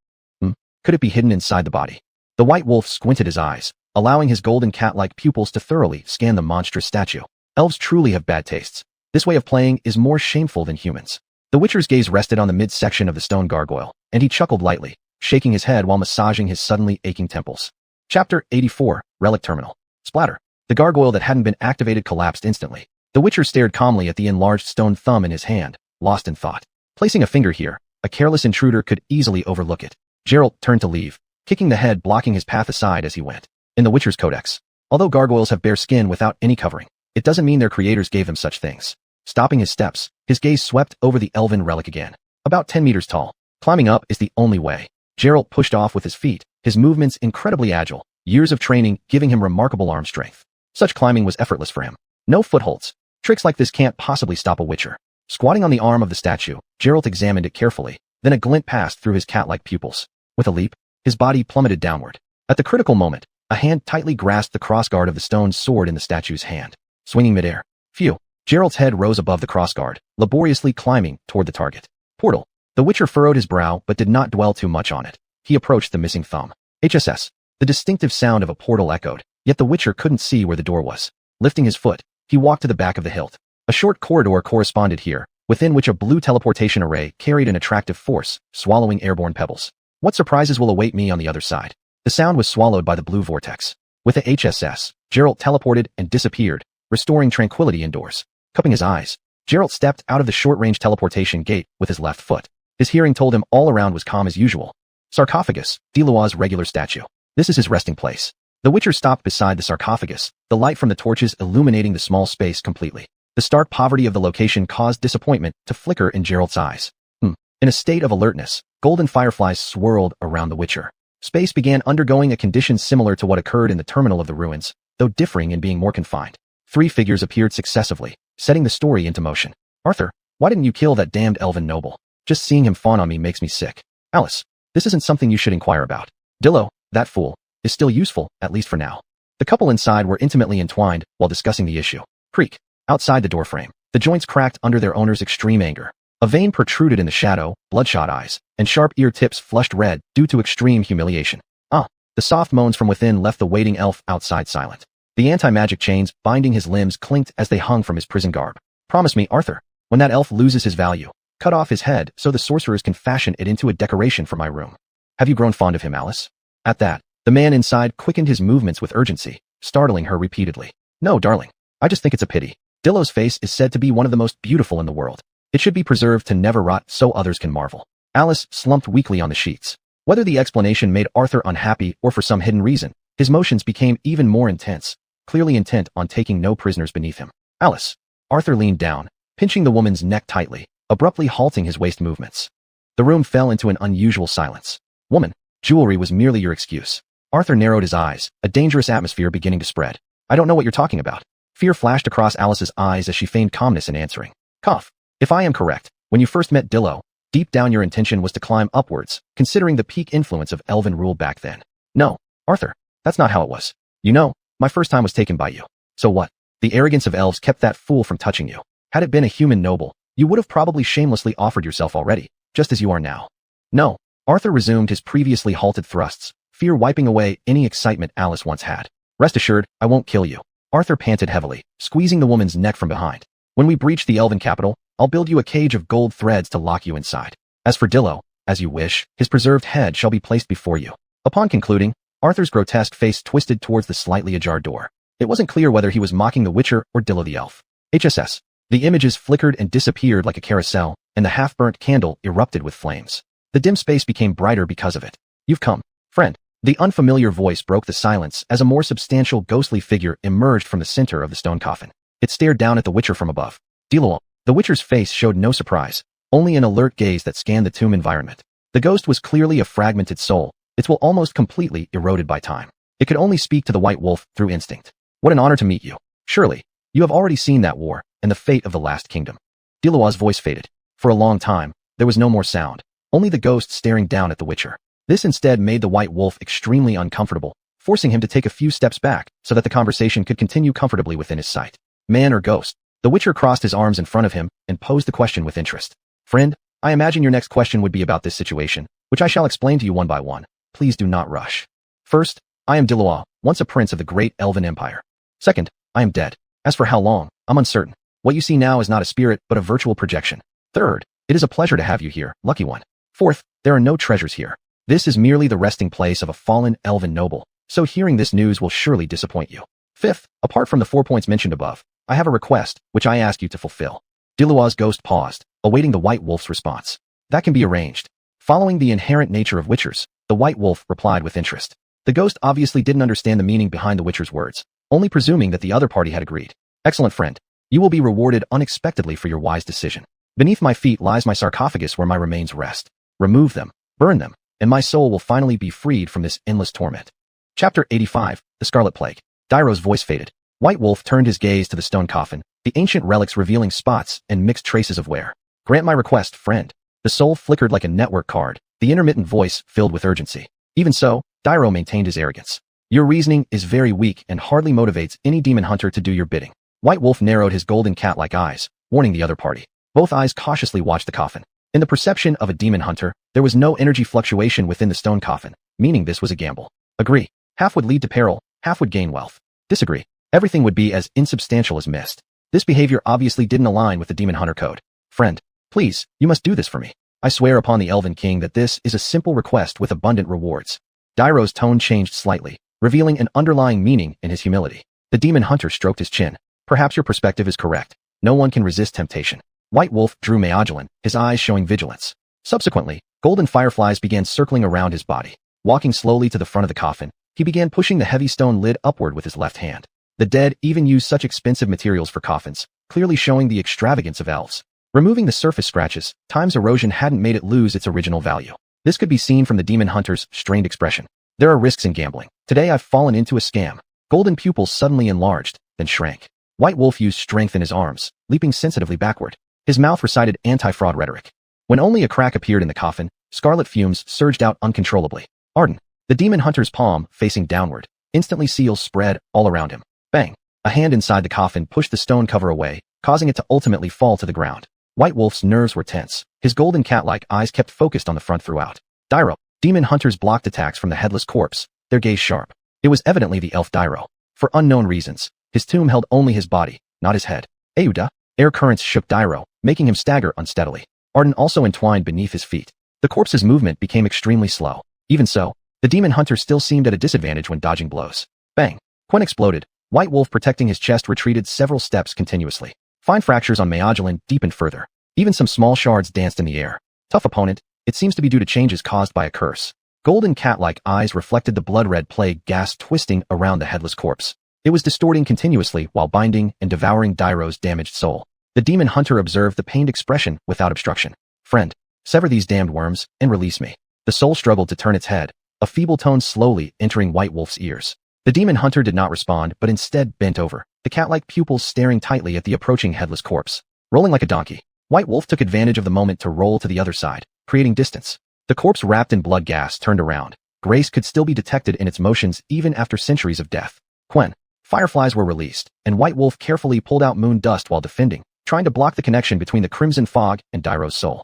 Could it be hidden inside the body? The white wolf squinted his eyes, allowing his golden cat-like pupils to thoroughly scan the monstrous statue. Elves truly have bad tastes. This way of playing is more shameful than humans. The Witcher's gaze rested on the midsection of the stone gargoyle, and he chuckled lightly, shaking his head while massaging his suddenly aching temples. Chapter 84, Relic Terminal. Splatter. The gargoyle that hadn't been activated collapsed instantly. The Witcher stared calmly at the enlarged stone thumb in his hand, lost in thought. Placing a finger here, a careless intruder could easily overlook it. Geralt turned to leave, kicking the head blocking his path aside as he went. In the Witcher's Codex, although gargoyles have bare skin without any covering, it doesn't mean their creators gave them such things. Stopping his steps, his gaze swept over the elven relic again. About 10 meters tall. Climbing up is the only way. Geralt pushed off with his feet, his movements incredibly agile, years of training giving him remarkable arm strength. Such climbing was effortless for him. No footholds. Tricks like this can't possibly stop a Witcher. Squatting on the arm of the statue, Geralt examined it carefully, then a glint passed through his cat-like pupils. With a leap, his body plummeted downward. At the critical moment, a hand tightly grasped the crossguard of the stone sword in the statue's hand, swinging midair. Phew. Geralt's head rose above the crossguard, laboriously climbing toward the target. Portal. The Witcher furrowed his brow but did not dwell too much on it. He approached the missing thumb. HSS. The distinctive sound of a portal echoed, yet the Witcher couldn't see where the door was. Lifting his foot, he walked to the back of the hilt. A short corridor corresponded here, within which a blue teleportation array carried an attractive force, swallowing airborne pebbles. What surprises will await me on the other side? The sound was swallowed by the blue vortex. With the HSS, Geralt teleported and disappeared, restoring tranquility indoors. Cupping his eyes, Geralt stepped out of the short-range teleportation gate with his left foot. His hearing told him all around was calm as usual. Sarcophagus, Delois' regular statue. This is his resting place. The Witcher stopped beside the sarcophagus, the light from the torches illuminating the small space completely. The stark poverty of the location caused disappointment to flicker in Geralt's eyes. In a state of alertness, golden fireflies swirled around the Witcher. Space began undergoing a condition similar to what occurred in the terminal of the ruins, though differing in being more confined. 3 figures appeared successively, setting the story into motion. Arthur, why didn't you kill that damned elven noble? Just seeing him fawn on me makes me sick. Alice, this isn't something you should inquire about. Dillo, that fool, is still useful, at least for now. The couple inside were intimately entwined while discussing the issue. Creak. Outside the doorframe, the joints cracked under their owner's extreme anger. A vein protruded in the shadow, bloodshot eyes, and sharp ear tips flushed red due to extreme humiliation. The soft moans from within left the waiting elf outside silent. The anti-magic chains binding his limbs clinked as they hung from his prison garb. Promise me, Arthur, when that elf loses his value, cut off his head so the sorcerers can fashion it into a decoration for my room. Have you grown fond of him, Alice? At that, the man inside quickened his movements with urgency, startling her repeatedly. No, darling. I just think it's a pity. Dillo's face is said to be one of the most beautiful in the world. It should be preserved to never rot so others can marvel. Alice slumped weakly on the sheets. Whether the explanation made Arthur unhappy or for some hidden reason, his motions became even more intense, clearly intent on taking no prisoners beneath him. Alice. Arthur leaned down, pinching the woman's neck tightly, abruptly halting his waist movements. The room fell into an unusual silence. Woman, jewelry was merely your excuse. Arthur narrowed his eyes, a dangerous atmosphere beginning to spread. I don't know what you're talking about. Fear flashed across Alice's eyes as she feigned calmness in answering. Cough. If I am correct, when you first met Dillo, deep down your intention was to climb upwards, considering the peak influence of elven rule back then. No, Arthur, that's not how it was. You know, my first time was taken by you. So what? The arrogance of elves kept that fool from touching you. Had it been a human noble, you would have probably shamelessly offered yourself already, just as you are now. No. Arthur resumed his previously halted thrusts, fear wiping away any excitement Alice once had. Rest assured, I won't kill you. Arthur panted heavily, squeezing the woman's neck from behind. When we breach the elven capital, I'll build you a cage of gold threads to lock you inside. As for Dillo, as you wish, his preserved head shall be placed before you. Upon concluding, Arthur's grotesque face twisted towards the slightly ajar door. It wasn't clear whether he was mocking the Witcher or Dillo the elf. HSS. The images flickered and disappeared like a carousel, and the half-burnt candle erupted with flames. The dim space became brighter because of it. You've come, friend. The unfamiliar voice broke the silence as a more substantial ghostly figure emerged from the center of the stone coffin. It stared down at the Witcher from above. Dillo. The Witcher's face showed no surprise, only an alert gaze that scanned the tomb environment. The ghost was clearly a fragmented soul, its will almost completely eroded by time. It could only speak to the White Wolf through instinct. What an honor to meet you. Surely, you have already seen that war, and the fate of the last kingdom. Dillo's voice faded. For a long time, there was no more sound, only the ghost staring down at the Witcher. This instead made the White Wolf extremely uncomfortable, forcing him to take a few steps back so that the conversation could continue comfortably within his sight. Man or ghost? The Witcher crossed his arms in front of him and posed the question with interest. Friend, I imagine your next question would be about this situation, which I shall explain to you one by one. Please do not rush. First, I am Dillo, once a prince of the great Elven Empire. Second, I am dead. As for how long, I'm uncertain. What you see now is not a spirit, but a virtual projection. Third, it is a pleasure to have you here, lucky one. Fourth, there are no treasures here. This is merely the resting place of a fallen elven noble, so hearing this news will surely disappoint you. Fifth, apart from the 4 points mentioned above, I have a request, which I ask you to fulfill. Dillo's ghost paused, awaiting the White Wolf's response. That can be arranged. Following the inherent nature of Witchers, the White Wolf replied with interest. The ghost obviously didn't understand the meaning behind the Witcher's words, only presuming that the other party had agreed. Excellent friend. You will be rewarded unexpectedly for your wise decision. Beneath my feet lies my sarcophagus where my remains rest. Remove them, burn them, and my soul will finally be freed from this endless torment. Chapter 85, The Scarlet Plague. Dairo's voice faded. White Wolf turned his gaze to the stone coffin, the ancient relics revealing spots and mixed traces of wear. Grant my request, friend. The soul flickered like a network card, the intermittent voice filled with urgency. Even so, Dairo maintained his arrogance. Your reasoning is very weak and hardly motivates any demon hunter to do your bidding. White Wolf narrowed his golden cat-like eyes, warning the other party. Both eyes cautiously watched the coffin. In the perception of a demon hunter, there was no energy fluctuation within the stone coffin, meaning this was a gamble. Agree. Half would lead to peril, half would gain wealth. Disagree. Everything would be as insubstantial as mist. This behavior obviously didn't align with the demon hunter code. Friend, please, you must do this for me. I swear upon the Elven King that this is a simple request with abundant rewards. Dairo's tone changed slightly, revealing an underlying meaning in his humility. The demon hunter stroked his chin. Perhaps your perspective is correct. No one can resist temptation. White Wolf drew Majolan, his eyes showing vigilance. Subsequently, golden fireflies began circling around his body. Walking slowly to the front of the coffin, he began pushing the heavy stone lid upward with his left hand. The dead even used such expensive materials for coffins, clearly showing the extravagance of elves. Removing the surface scratches, time's erosion hadn't made it lose its original value. This could be seen from the demon hunter's strained expression. There are risks in gambling. Today I've fallen into a scam. Golden pupils suddenly enlarged, then shrank. White Wolf used strength in his arms, leaping sensitively backward. His mouth recited anti-fraud rhetoric. When only a crack appeared in the coffin, scarlet fumes surged out uncontrollably. Arden. The demon hunter's palm, facing downward. Instantly seals spread all around him. Bang. A hand inside the coffin pushed the stone cover away, causing it to ultimately fall to the ground. White Wolf's nerves were tense. His golden cat-like eyes kept focused on the front throughout. Dairo. Demon hunters blocked attacks from the headless corpse, their gaze sharp. It was evidently the elf Dairo. For unknown reasons, his tomb held only his body, not his head. Euda. Air currents shook Dairo, making him stagger unsteadily. Arden also entwined beneath his feet. The corpse's movement became extremely slow. Even so, the demon hunter still seemed at a disadvantage when dodging blows. Bang. Quen exploded. White Wolf, protecting his chest, retreated several steps continuously. Fine fractures on Majolan deepened further. Even some small shards danced in the air. Tough opponent. It seems to be due to changes caused by a curse. Golden cat-like eyes reflected the blood-red plague gas twisting around the headless corpse. It was distorting continuously while binding and devouring Dairo's damaged soul. The demon hunter observed the pained expression without obstruction. Friend, sever these damned worms and release me. The soul struggled to turn its head, a feeble tone slowly entering White Wolf's ears. The demon hunter did not respond but instead bent over, the cat-like pupils staring tightly at the approaching headless corpse. Rolling like a donkey, White Wolf took advantage of the moment to roll to the other side, creating distance. The corpse wrapped in blood gas turned around. Grace could still be detected in its motions even after centuries of death. Quen. Fireflies were released, and White Wolf carefully pulled out moon dust while defending, trying to block the connection between the crimson fog and Dairo's soul.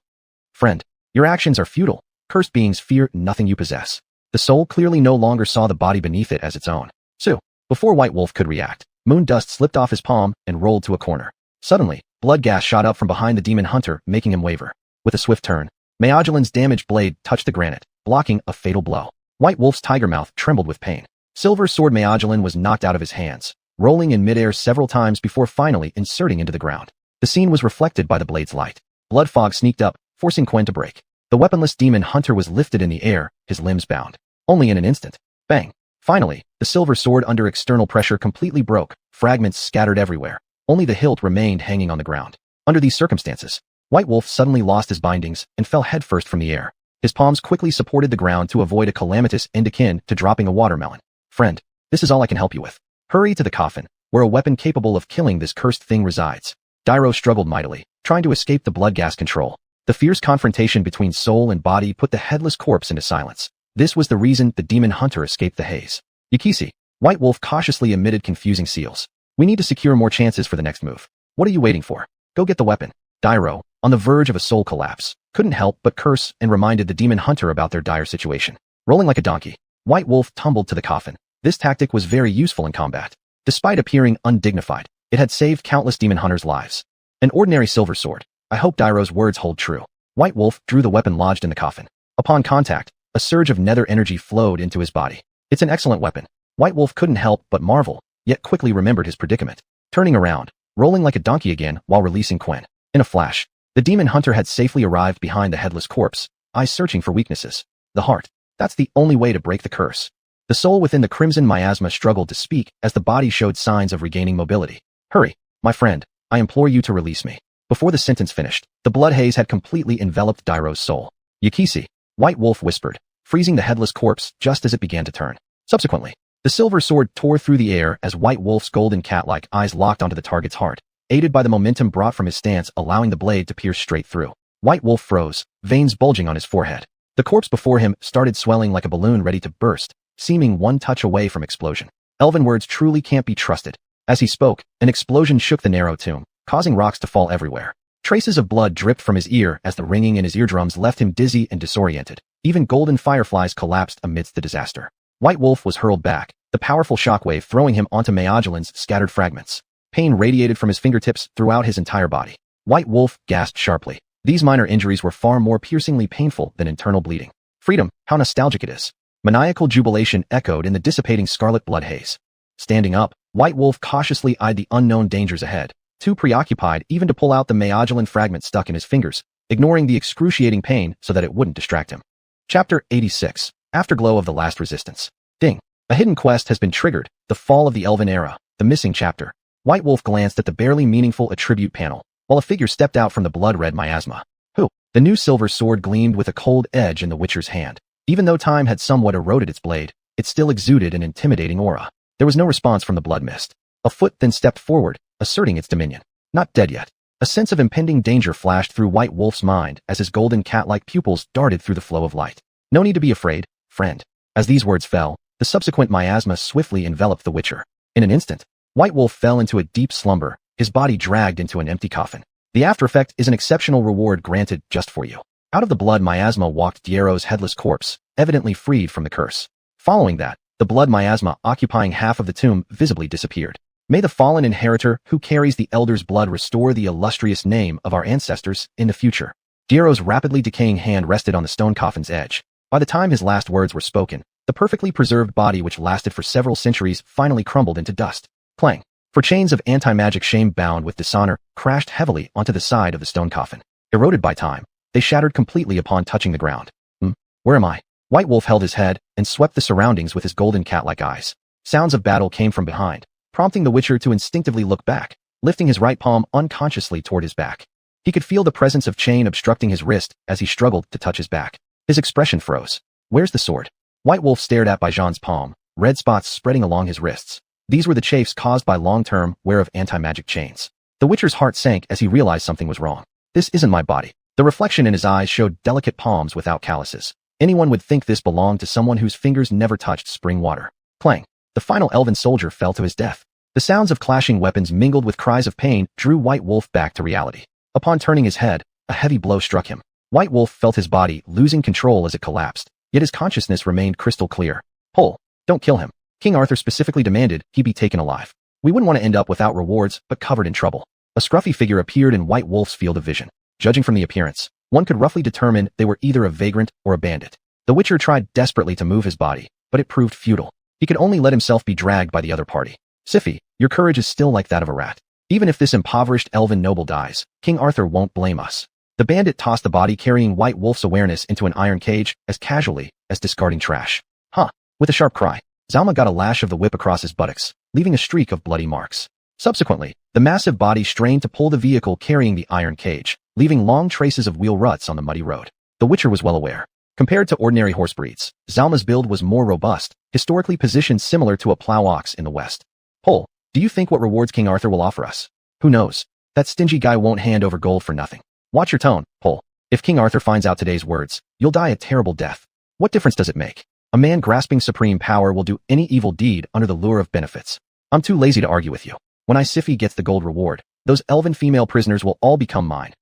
Friend, your actions are futile. Cursed beings fear nothing you possess. The soul clearly no longer saw the body beneath it as its own. So, before White Wolf could react, moon dust slipped off his palm and rolled to a corner. Suddenly, blood gas shot up from behind the demon hunter, making him waver. With a swift turn, Majolan's damaged blade touched the granite, blocking a fatal blow. White Wolf's tiger mouth trembled with pain. Silver sword Majolan was knocked out of his hands, rolling in midair several times before finally inserting into the ground. The scene was reflected by the blade's light. Blood fog sneaked up, forcing Quen to break. The weaponless demon hunter was lifted in the air, his limbs bound. Only in an instant. Bang. Finally, the silver sword under external pressure completely broke, fragments scattered everywhere. Only the hilt remained hanging on the ground. Under these circumstances, White Wolf suddenly lost his bindings and fell headfirst from the air. His palms quickly supported the ground to avoid a calamitous end akin to dropping a watermelon. Friend, this is all I can help you with. Hurry to the coffin, where a weapon capable of killing this cursed thing resides. Dairo struggled mightily, trying to escape the blood gas control. The fierce confrontation between soul and body put the headless corpse into silence. This was the reason the demon hunter escaped the haze. Yukisi. White Wolf cautiously emitted confusing seals. We need to secure more chances for the next move. What are you waiting for? Go get the weapon. Dairo, on the verge of a soul collapse, couldn't help but curse and reminded the demon hunter about their dire situation. Rolling like a donkey, White Wolf tumbled to the coffin. This tactic was very useful in combat. Despite appearing undignified, it had saved countless demon hunters' lives. An ordinary silver sword. I hope Dairo's words hold true. White Wolf drew the weapon lodged in the coffin. Upon contact, a surge of nether energy flowed into his body. It's an excellent weapon. White Wolf couldn't help but marvel, yet quickly remembered his predicament. Turning around, rolling like a donkey again while releasing Quen. In a flash, the demon hunter had safely arrived behind the headless corpse, eyes searching for weaknesses. The heart. That's the only way to break the curse. The soul within the crimson miasma struggled to speak as the body showed signs of regaining mobility. Hurry. My friend, I implore you to release me. Before the sentence finished, the blood haze had completely enveloped Dairo's soul. Yakisi, White Wolf whispered, freezing the headless corpse just as it began to turn. Subsequently, the silver sword tore through the air as White Wolf's golden cat-like eyes locked onto the target's heart, aided by the momentum brought from his stance allowing the blade to pierce straight through. White Wolf froze, veins bulging on his forehead. The corpse before him started swelling like a balloon ready to burst, seeming one touch away from explosion. Elven words truly can't be trusted. As he spoke, an explosion shook the narrow tomb, causing rocks to fall everywhere. Traces of blood dripped from his ear as the ringing in his eardrums left him dizzy and disoriented. Even golden fireflies collapsed amidst the disaster. White Wolf was hurled back, the powerful shockwave throwing him onto Mayagelin's scattered fragments. Pain radiated from his fingertips throughout his entire body. White Wolf gasped sharply. These minor injuries were far more piercingly painful than internal bleeding. Freedom, how nostalgic it is. Maniacal jubilation echoed in the dissipating scarlet blood haze. Standing up, White Wolf cautiously eyed the unknown dangers ahead, too preoccupied even to pull out the Mayagelin fragment stuck in his fingers, ignoring the excruciating pain so that it wouldn't distract him. Chapter 86. Afterglow of the Last Resistance. Ding. A hidden quest has been triggered, the fall of the Elven era, the missing chapter. White Wolf glanced at the barely meaningful attribute panel, while a figure stepped out from the blood-red miasma. Who? The new silver sword gleamed with a cold edge in the Witcher's hand. Even though time had somewhat eroded its blade, it still exuded an intimidating aura. There was no response from the blood mist. A foot then stepped forward, asserting its dominion. Not dead yet. A sense of impending danger flashed through White Wolf's mind as his golden cat-like pupils darted through the flow of light. No need to be afraid, friend. As these words fell, the subsequent miasma swiftly enveloped the Witcher. In an instant, White Wolf fell into a deep slumber, his body dragged into an empty coffin. The after effect is an exceptional reward granted just for you. Out of the blood miasma walked Diero's headless corpse, evidently freed from the curse. Following that, the blood miasma occupying half of the tomb visibly disappeared. May the fallen inheritor who carries the Elder's blood restore the illustrious name of our ancestors in the future. Diero's rapidly decaying hand rested on the stone coffin's edge. By the time his last words were spoken, the perfectly preserved body which lasted for several centuries finally crumbled into dust. Clang. For chains of anti-magic shame bound with dishonor crashed heavily onto the side of the stone coffin. Eroded by time, they shattered completely upon touching the ground. Where am I? White Wolf held his head and swept the surroundings with his golden cat-like eyes. Sounds of battle came from behind, prompting the Witcher to instinctively look back, lifting his right palm unconsciously toward his back. He could feel the presence of chain obstructing his wrist as he struggled to touch his back. His expression froze. Where's the sword? White Wolf stared at Bijan's palm, red spots spreading along his wrists. These were the chafes caused by long-term wear of anti-magic chains. The Witcher's heart sank as he realized something was wrong. This isn't my body. The reflection in his eyes showed delicate palms without calluses. Anyone would think this belonged to someone whose fingers never touched spring water. Clang. The final elven soldier fell to his death. The sounds of clashing weapons mingled with cries of pain drew White Wolf back to reality. Upon turning his head, a heavy blow struck him. White Wolf felt his body losing control as it collapsed, yet his consciousness remained crystal clear. Pull. Don't kill him. King Arthur specifically demanded he be taken alive. We wouldn't want to end up without rewards, but covered in trouble. A scruffy figure appeared in White Wolf's field of vision. Judging from the appearance, one could roughly determine they were either a vagrant or a bandit. The Witcher tried desperately to move his body, but it proved futile. He could only let himself be dragged by the other party. Siffi, your courage is still like that of a rat. Even if this impoverished elven noble dies, King Arthur won't blame us. The bandit tossed the body carrying White Wolf's awareness into an iron cage as casually as discarding trash. With a sharp cry, Zalma got a lash of the whip across his buttocks, leaving a streak of bloody marks. Subsequently, the massive body strained to pull the vehicle carrying the iron cage, leaving long traces of wheel ruts on the muddy road. The Witcher was well aware. Compared to ordinary horse breeds, Zalma's build was more robust, historically positioned similar to a plow ox in the West. Pull, do you think what rewards King Arthur will offer us? Who knows? That stingy guy won't hand over gold for nothing. Watch your tone, Pull. If King Arthur finds out today's words, you'll die a terrible death. What difference does it make? A man grasping supreme power will do any evil deed under the lure of benefits. I'm too lazy to argue with you. When Siffi gets the gold reward, those elven female prisoners will all become mine.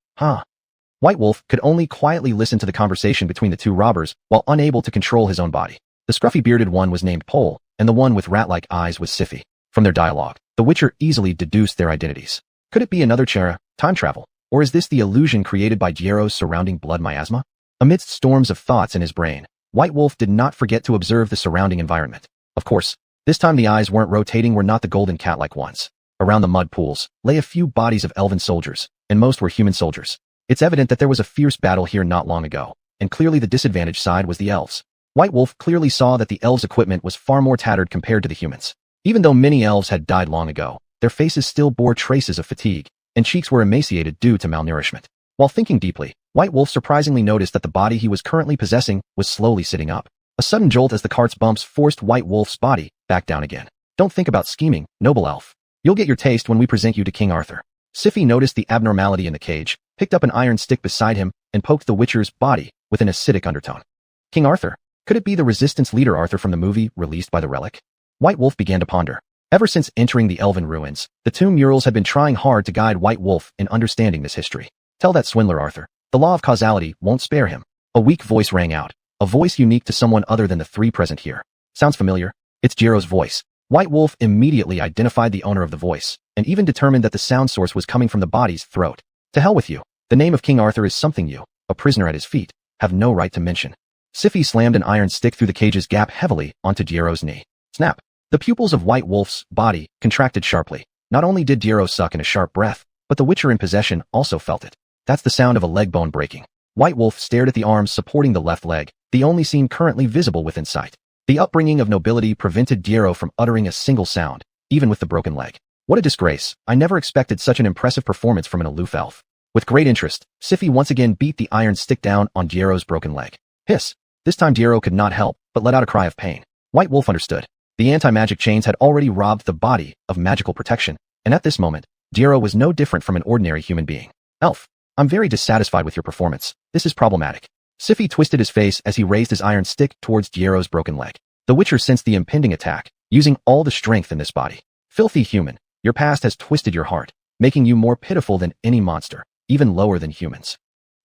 White Wolf could only quietly listen to the conversation between the two robbers while unable to control his own body. The scruffy bearded one was named Pole, and the one with rat-like eyes was Siffi. From their dialogue, the Witcher easily deduced their identities. Could it be another Chera, time travel, or is this the illusion created by Diero's surrounding blood miasma? Amidst storms of thoughts in his brain, White Wolf did not forget to observe the surrounding environment. Of course, this time the eyes weren't rotating were not the golden cat-like ones. Around the mud pools lay a few bodies of elven soldiers, and most were human soldiers. It's evident that there was a fierce battle here not long ago, and clearly the disadvantaged side was the elves. White Wolf clearly saw that the elves' equipment was far more tattered compared to the humans. Even though many elves had died long ago, their faces still bore traces of fatigue, and cheeks were emaciated due to malnourishment. While thinking deeply, White Wolf surprisingly noticed that the body he was currently possessing was slowly sitting up. A sudden jolt as the cart's bumps forced White Wolf's body back down again. Don't think about scheming, noble elf. You'll get your taste when we present you to King Arthur. Siffi noticed the abnormality in the cage, picked up an iron stick beside him, and poked the Witcher's body with an acidic undertone. King Arthur? Could it be the resistance leader Arthur from the movie released by the Relic? White Wolf began to ponder. Ever since entering the elven ruins, the tomb murals had been trying hard to guide White Wolf in understanding this history. Tell that swindler Arthur. The law of causality won't spare him. A weak voice rang out, a voice unique to someone other than the three present here. Sounds familiar? It's Jero's voice. White Wolf immediately identified the owner of the voice, and even determined that the sound source was coming from the body's throat. To hell with you. The name of King Arthur is something you, a prisoner at his feet, have no right to mention. Siffi slammed an iron stick through the cage's gap heavily onto Jero's knee. Snap. The pupils of White Wolf's body contracted sharply. Not only did Jero suck in a sharp breath, but the Witcher in possession also felt it. That's the sound of a leg bone breaking. White Wolf stared at the arms supporting the left leg, the only seam currently visible within sight. The upbringing of nobility prevented Jero from uttering a single sound, even with the broken leg. What a disgrace. I never expected such an impressive performance from an aloof elf. With great interest, Siffi once again beat the iron stick down on Jero's broken leg. Hiss. This time Jero could not help, but let out a cry of pain. White Wolf understood. The anti-magic chains had already robbed the body of magical protection, and at this moment, Jero was no different from an ordinary human being. Elf, I'm very dissatisfied with your performance. This is problematic. Siffi twisted his face as he raised his iron stick towards Jero's broken leg. The Witcher sensed the impending attack, using all the strength in this body. Filthy human, your past has twisted your heart, making you more pitiful than any monster, even lower than humans.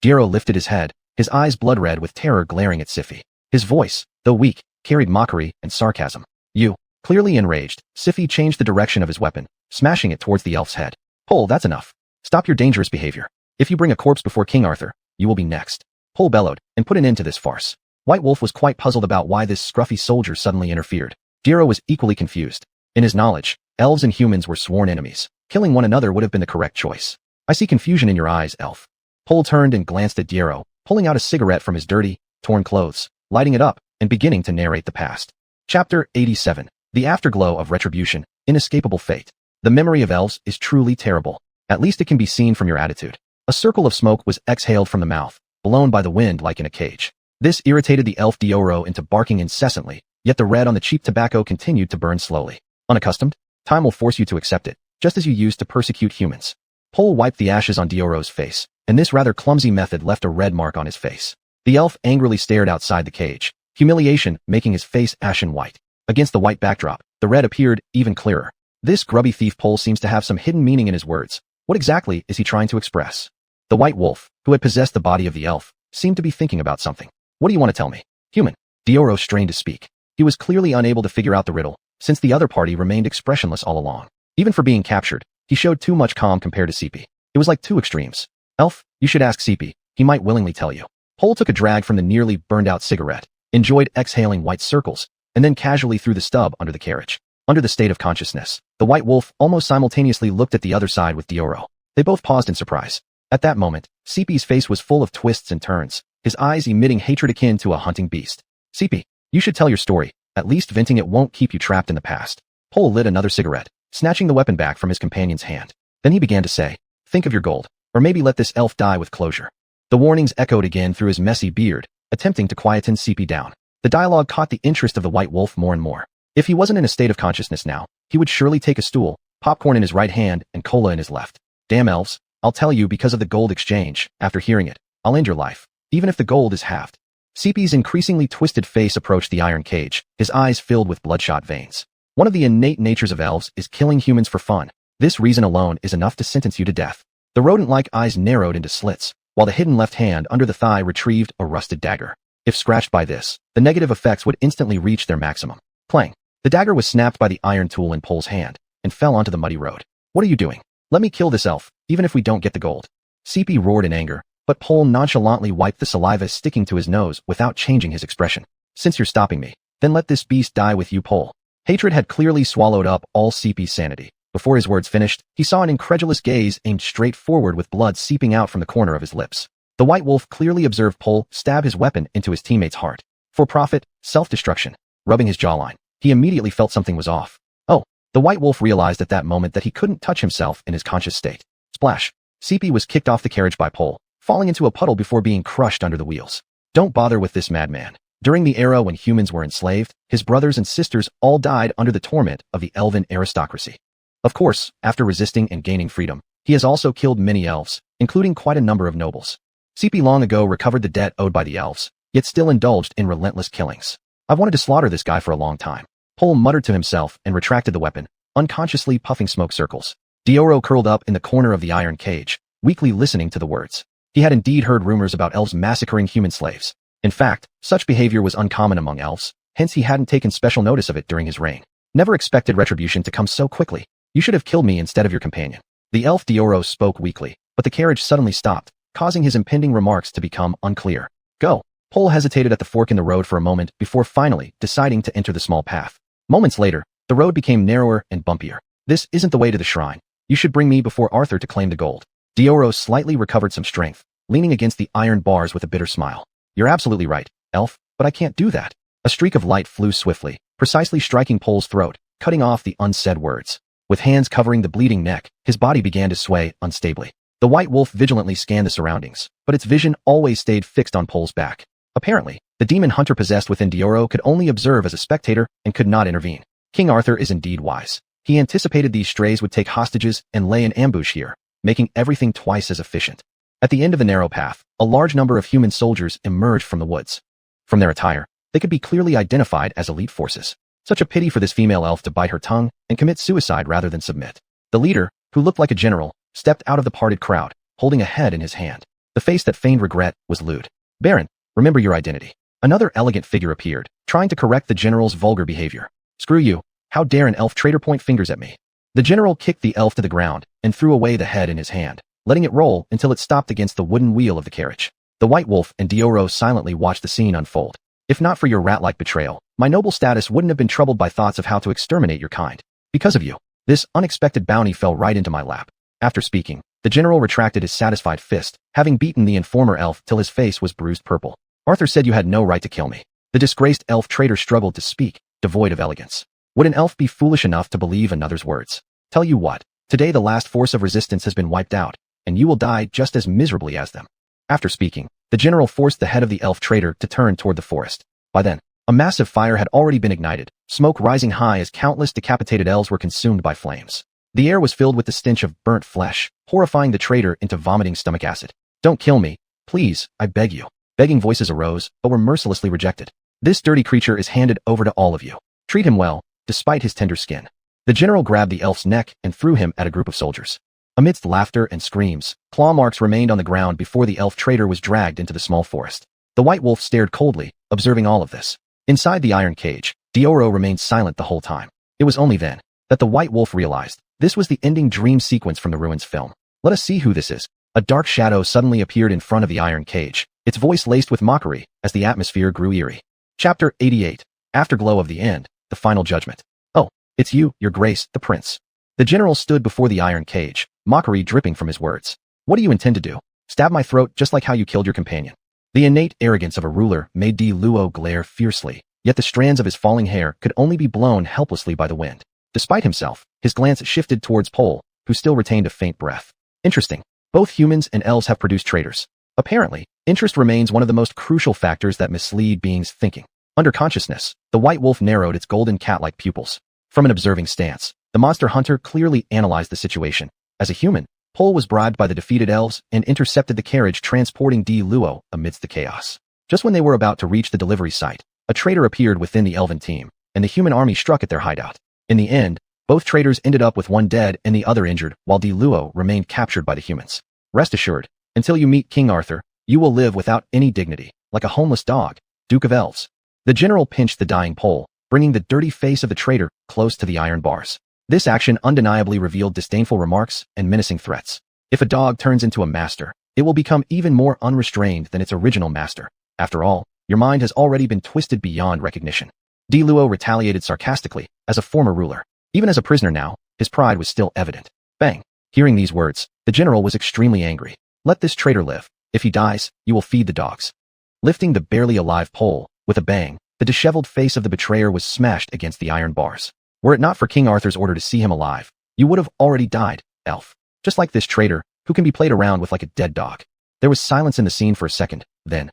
Jero lifted his head, his eyes blood red with terror glaring at Siffi. His voice, though weak, carried mockery and sarcasm. You. Clearly enraged, Siffi changed the direction of his weapon, smashing it towards the elf's head. Pole, that's enough. Stop your dangerous behavior. If you bring a corpse before King Arthur, you will be next. Pole bellowed, and put an end to this farce. White Wolf was quite puzzled about why this scruffy soldier suddenly interfered. Jero was equally confused. In his knowledge, elves and humans were sworn enemies. Killing one another would have been the correct choice. I see confusion in your eyes, elf. Pole turned and glanced at Jero, pulling out a cigarette from his dirty, torn clothes, lighting it up, and beginning to narrate the past. Chapter 87. The Afterglow of Retribution, Inescapable Fate. The memory of elves is truly terrible. At least it can be seen from your attitude. A circle of smoke was exhaled from the mouth, blown by the wind like in a cage. This irritated the elf Dioro into barking incessantly, yet the red on the cheap tobacco continued to burn slowly. Unaccustomed? Time will force you to accept it, just as you used to persecute humans. Pole wiped the ashes on Dioro's face, and this rather clumsy method left a red mark on his face. The elf angrily stared outside the cage, humiliation making his face ashen white. Against the white backdrop, the red appeared even clearer. This grubby thief Pole seems to have some hidden meaning in his words. What exactly is he trying to express? The White Wolf, who had possessed the body of the elf, seemed to be thinking about something. What do you want to tell me? Human. Dioro strained to speak. He was clearly unable to figure out the riddle, since the other party remained expressionless all along. Even for being captured, he showed too much calm compared to Sipi. It was like two extremes. Elf, you should ask Sipi. He might willingly tell you. Pole took a drag from the nearly burned-out cigarette, enjoyed exhaling white circles, and then casually threw the stub under the carriage. Under the state of consciousness, the White Wolf almost simultaneously looked at the other side with Dioro. They both paused in surprise. At that moment, Sipi's face was full of twists and turns, his eyes emitting hatred akin to a hunting beast. Sipi, you should tell your story. At least venting it won't keep you trapped in the past. Pole lit another cigarette, snatching the weapon back from his companion's hand. Then he began to say, think of your gold, or maybe let this elf die with closure. The warnings echoed again through his messy beard, attempting to quieten Sipi down. The dialogue caught the interest of the White Wolf more and more. If he wasn't in a state of consciousness now, he would surely take a stool, popcorn in his right hand and cola in his left. Damn elves, I'll tell you because of the gold exchange. After hearing it, I'll end your life, even if the gold is halved. Sipi's increasingly twisted face approached the iron cage, his eyes filled with bloodshot veins. One of the innate natures of elves is killing humans for fun. This reason alone is enough to sentence you to death. The rodent-like eyes narrowed into slits, while the hidden left hand under the thigh retrieved a rusted dagger. If scratched by this, the negative effects would instantly reach their maximum. Clang. The dagger was snapped by the iron tool in Pole's hand, and fell onto the muddy road. What are you doing? Let me kill this elf, even if we don't get the gold. Sipi roared in anger, but Pole nonchalantly wiped the saliva sticking to his nose without changing his expression. Since you're stopping me, then let this beast die with you, Pole. Hatred had clearly swallowed up all Sipi's sanity. Before his words finished, he saw an incredulous gaze aimed straight forward with blood seeping out from the corner of his lips. The White Wolf clearly observed Pole stab his weapon into his teammate's heart. For profit, self-destruction. Rubbing his jawline, he immediately felt something was off. Oh, The white wolf realized at that moment that he couldn't touch himself in his conscious state. Splash! Seppi was kicked off the carriage by Pole, falling into a puddle before being crushed under the wheels. Don't bother with this madman. During the era when humans were enslaved, his brothers and sisters all died under the torment of the elven aristocracy. Of course, after resisting and gaining freedom, he has also killed many elves, including quite a number of nobles. Seppi long ago recovered the debt owed by the elves, yet still indulged in relentless killings. I've wanted to slaughter this guy for a long time. Pole muttered to himself and retracted the weapon, unconsciously puffing smoke circles. Dioro curled up in the corner of the iron cage, weakly listening to the words. He had indeed heard rumors about elves massacring human slaves. In fact, such behavior was uncommon among elves, hence he hadn't taken special notice of it during his reign. Never expected retribution to come so quickly. You should have killed me instead of your companion. The elf Dioro spoke weakly, but the carriage suddenly stopped, causing his impending remarks to become unclear. Go. Pole hesitated at the fork in the road for a moment before finally deciding to enter the small path. Moments later, the road became narrower and bumpier. This isn't the way to the shrine. You should bring me before Arthur to claim the gold. Dioro slightly recovered some strength, leaning against the iron bars with a bitter smile. You're absolutely right, elf, but I can't do that. A streak of light flew swiftly, precisely striking Pole's throat, cutting off the unsaid words. With hands covering the bleeding neck, his body began to sway unstably. The white wolf vigilantly scanned the surroundings, but its vision always stayed fixed on Pole's back. Apparently, the demon hunter possessed within Dioro could only observe as a spectator and could not intervene. King Arthur is indeed wise. He anticipated these strays would take hostages and lay an ambush here, making everything twice as efficient. At the end of the narrow path, a large number of human soldiers emerged from the woods. From their attire, they could be clearly identified as elite forces. Such a pity for this female elf to bite her tongue and commit suicide rather than submit. The leader, who looked like a general, stepped out of the parted crowd, holding a head in his hand. The face that feigned regret was lewd. Baron, remember your identity. Another elegant figure appeared, trying to correct the general's vulgar behavior. Screw you. How dare an elf traitor point fingers at me? The general kicked the elf to the ground and threw away the head in his hand, letting it roll until it stopped against the wooden wheel of the carriage. The white wolf and Dioro silently watched the scene unfold. If not for your rat-like betrayal, my noble status wouldn't have been troubled by thoughts of how to exterminate your kind. Because of you, this unexpected bounty fell right into my lap. After speaking, the general retracted his satisfied fist, having beaten the informer elf till his face was bruised purple. Arthur said you had no right to kill me. The disgraced elf traitor struggled to speak, devoid of elegance. Would an elf be foolish enough to believe another's words? Tell you what, today the last force of resistance has been wiped out, and you will die just as miserably as them. After speaking, the general forced the head of the elf traitor to turn toward the forest. By then, a massive fire had already been ignited, smoke rising high as countless decapitated elves were consumed by flames. The air was filled with the stench of burnt flesh, horrifying the traitor into vomiting stomach acid. Don't kill me, please, I beg you. Begging voices arose, but were mercilessly rejected. This dirty creature is handed over to all of you. Treat him well, despite his tender skin. The general grabbed the elf's neck and threw him at a group of soldiers. Amidst laughter and screams, claw marks remained on the ground before the elf traitor was dragged into the small forest. The white wolf stared coldly, observing all of this. Inside the iron cage, Dioro remained silent the whole time. It was only then that the white wolf realized this was the ending dream sequence from the Ruins film. Let us see who this is. A dark shadow suddenly appeared in front of the iron cage, its voice laced with mockery as the atmosphere grew eerie. Chapter 88. Afterglow of the End, the Final Judgment. Oh, it's you, your grace, the prince. The general stood before the iron cage, mockery dripping from his words. What do you intend to do? Stab my throat just like how you killed your companion? The innate arrogance of a ruler made Di Luo glare fiercely, yet the strands of his falling hair could only be blown helplessly by the wind. Despite himself, his glance shifted towards Pole, who still retained a faint breath. Interesting. Both humans and elves have produced traitors. Apparently, interest remains one of the most crucial factors that mislead beings' thinking. Under consciousness, the white wolf narrowed its golden cat-like pupils. From an observing stance, the monster hunter clearly analyzed the situation. As a human, Pole was bribed by the defeated elves and intercepted the carriage transporting Di Luo amidst the chaos. Just when they were about to reach the delivery site, a traitor appeared within the elven team, and the human army struck at their hideout. In the end, both traitors ended up with one dead and the other injured, while Di Luo remained captured by the humans. Rest assured, until you meet King Arthur, you will live without any dignity, like a homeless dog, Duke of Elves. The general pinched the dying Pole, bringing the dirty face of the traitor close to the iron bars. This action undeniably revealed disdainful remarks and menacing threats. If a dog turns into a master, it will become even more unrestrained than its original master. After all, your mind has already been twisted beyond recognition. Di Luo retaliated sarcastically, as a former ruler. Even as a prisoner now, his pride was still evident. Bang! Hearing these words, the general was extremely angry. Let this traitor live. If he dies, you will feed the dogs. Lifting the barely alive Pole, with a bang, the disheveled face of the betrayer was smashed against the iron bars. Were it not for King Arthur's order to see him alive, you would have already died, elf. Just like this traitor, who can be played around with like a dead dog. There was silence in the scene for a second, then,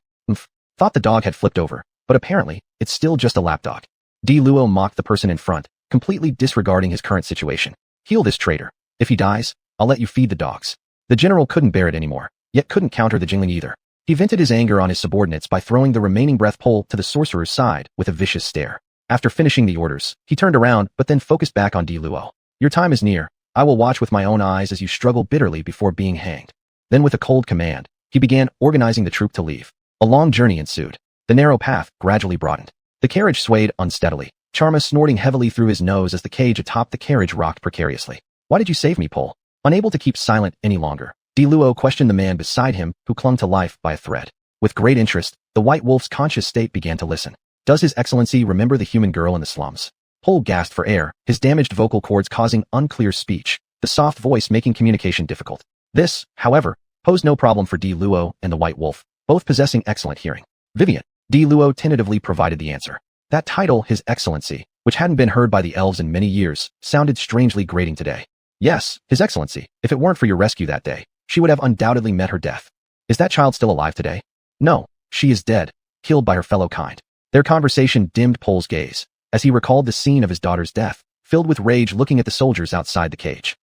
thought the dog had flipped over, but apparently, it's still just a lapdog. Luo mocked the person in front, completely disregarding his current situation. Heal this traitor. If he dies, I'll let you feed the dogs. The general couldn't bear it anymore, yet couldn't counter the jingling either. He vented his anger on his subordinates by throwing the remaining breath pole to the sorcerer's side with a vicious stare. After finishing the orders, he turned around but then focused back on Luo. Your time is near. I will watch with my own eyes as you struggle bitterly before being hanged. Then with a cold command, he began organizing the troop to leave. A long journey ensued. The narrow path gradually broadened. The carriage swayed unsteadily, Charma snorting heavily through his nose as the cage atop the carriage rocked precariously. Why did you save me, Pole? Unable to keep silent any longer, Luo questioned the man beside him who clung to life by a thread. With great interest, the White Wolf's conscious state began to listen. Does His Excellency remember the human girl in the slums? Pole gasped for air, his damaged vocal cords causing unclear speech, the soft voice making communication difficult. This, however, posed no problem for Luo and the White Wolf, both possessing excellent hearing. Vivian. Luo tentatively provided the answer. That title, His Excellency, which hadn't been heard by the elves in many years, sounded strangely grating today. Yes, His Excellency, if it weren't for your rescue that day, she would have undoubtedly met her death. Is that child still alive today? No, she is dead, killed by her fellow kind. Their conversation dimmed Pole's gaze, as he recalled the scene of his daughter's death, filled with rage looking at the soldiers outside the cage.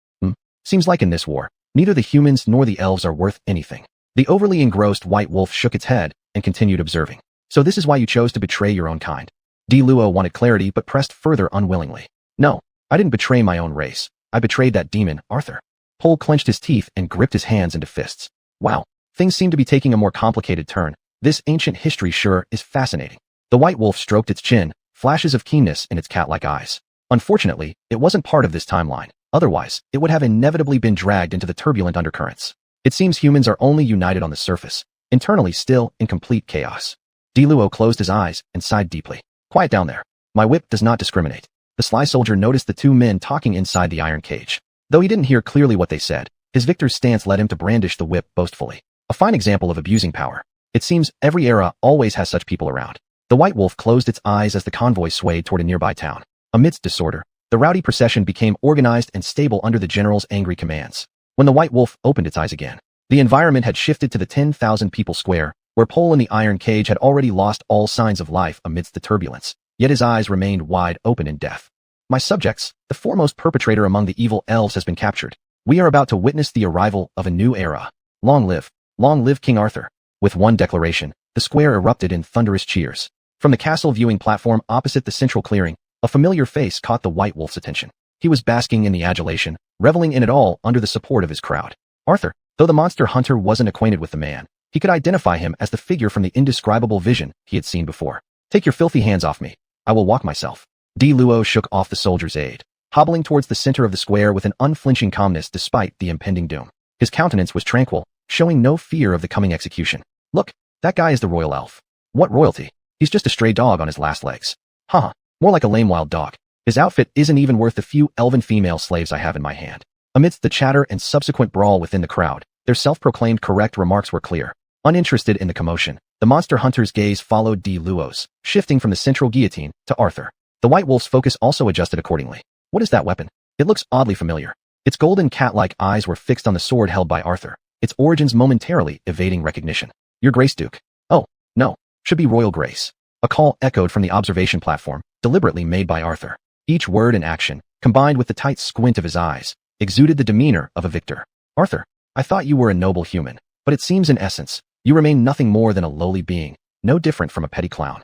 Seems like in this war, neither the humans nor the elves are worth anything. The overly engrossed White Wolf shook its head and continued observing. So this is why you chose to betray your own kind. Luo wanted clarity but pressed further unwillingly. No, I didn't betray my own race. I betrayed that demon, Arthur. Pole clenched his teeth and gripped his hands into fists. Wow, things seem to be taking a more complicated turn. This ancient history sure is fascinating. The White Wolf stroked its chin, flashes of keenness in its cat-like eyes. Unfortunately, it wasn't part of this timeline. Otherwise, it would have inevitably been dragged into the turbulent undercurrents. It seems humans are only united on the surface, internally still in complete chaos. Luo closed his eyes and sighed deeply. Quiet down there. My whip does not discriminate. The sly soldier noticed the two men talking inside the iron cage. Though he didn't hear clearly what they said, his victor's stance led him to brandish the whip boastfully. A fine example of abusing power. It seems every era always has such people around. The White Wolf closed its eyes as the convoy swayed toward a nearby town. Amidst disorder, the rowdy procession became organized and stable under the general's angry commands. When the White Wolf opened its eyes again, the environment had shifted to the 10,000 people square, where Pole in the iron cage had already lost all signs of life amidst the turbulence, yet his eyes remained wide open in death. My subjects, the foremost perpetrator among the evil elves has been captured. We are about to witness the arrival of a new era. Long live King Arthur. With one declaration, the square erupted in thunderous cheers. From the castle viewing platform opposite the central clearing, a familiar face caught the White Wolf's attention. He was basking in the adulation, reveling in it all under the support of his crowd. Arthur, though the monster hunter wasn't acquainted with the man, he could identify him as the figure from the indescribable vision he had seen before. Take your filthy hands off me. I will walk myself. Luo shook off the soldier's aid, hobbling towards the center of the square with an unflinching calmness despite the impending doom. His countenance was tranquil, showing no fear of the coming execution. Look, that guy is the royal elf. What royalty? He's just a stray dog on his last legs. Haha, more like a lame wild dog. His outfit isn't even worth the few elven female slaves I have in my hand. Amidst the chatter and subsequent brawl within the crowd, their self-proclaimed correct remarks were clear. Uninterested in the commotion, the monster hunter's gaze followed Luo's, shifting from the central guillotine to Arthur. The White Wolf's focus also adjusted accordingly. What is that weapon? It looks oddly familiar. Its golden cat-like eyes were fixed on the sword held by Arthur, its origins momentarily evading recognition. Your Grace, Duke. Oh, no. Should be Royal Grace. A call echoed from the observation platform, deliberately made by Arthur. Each word and action, combined with the tight squint of his eyes, exuded the demeanor of a victor. Arthur, I thought you were a noble human, but it seems in essence, you remain nothing more than a lowly being, no different from a petty clown.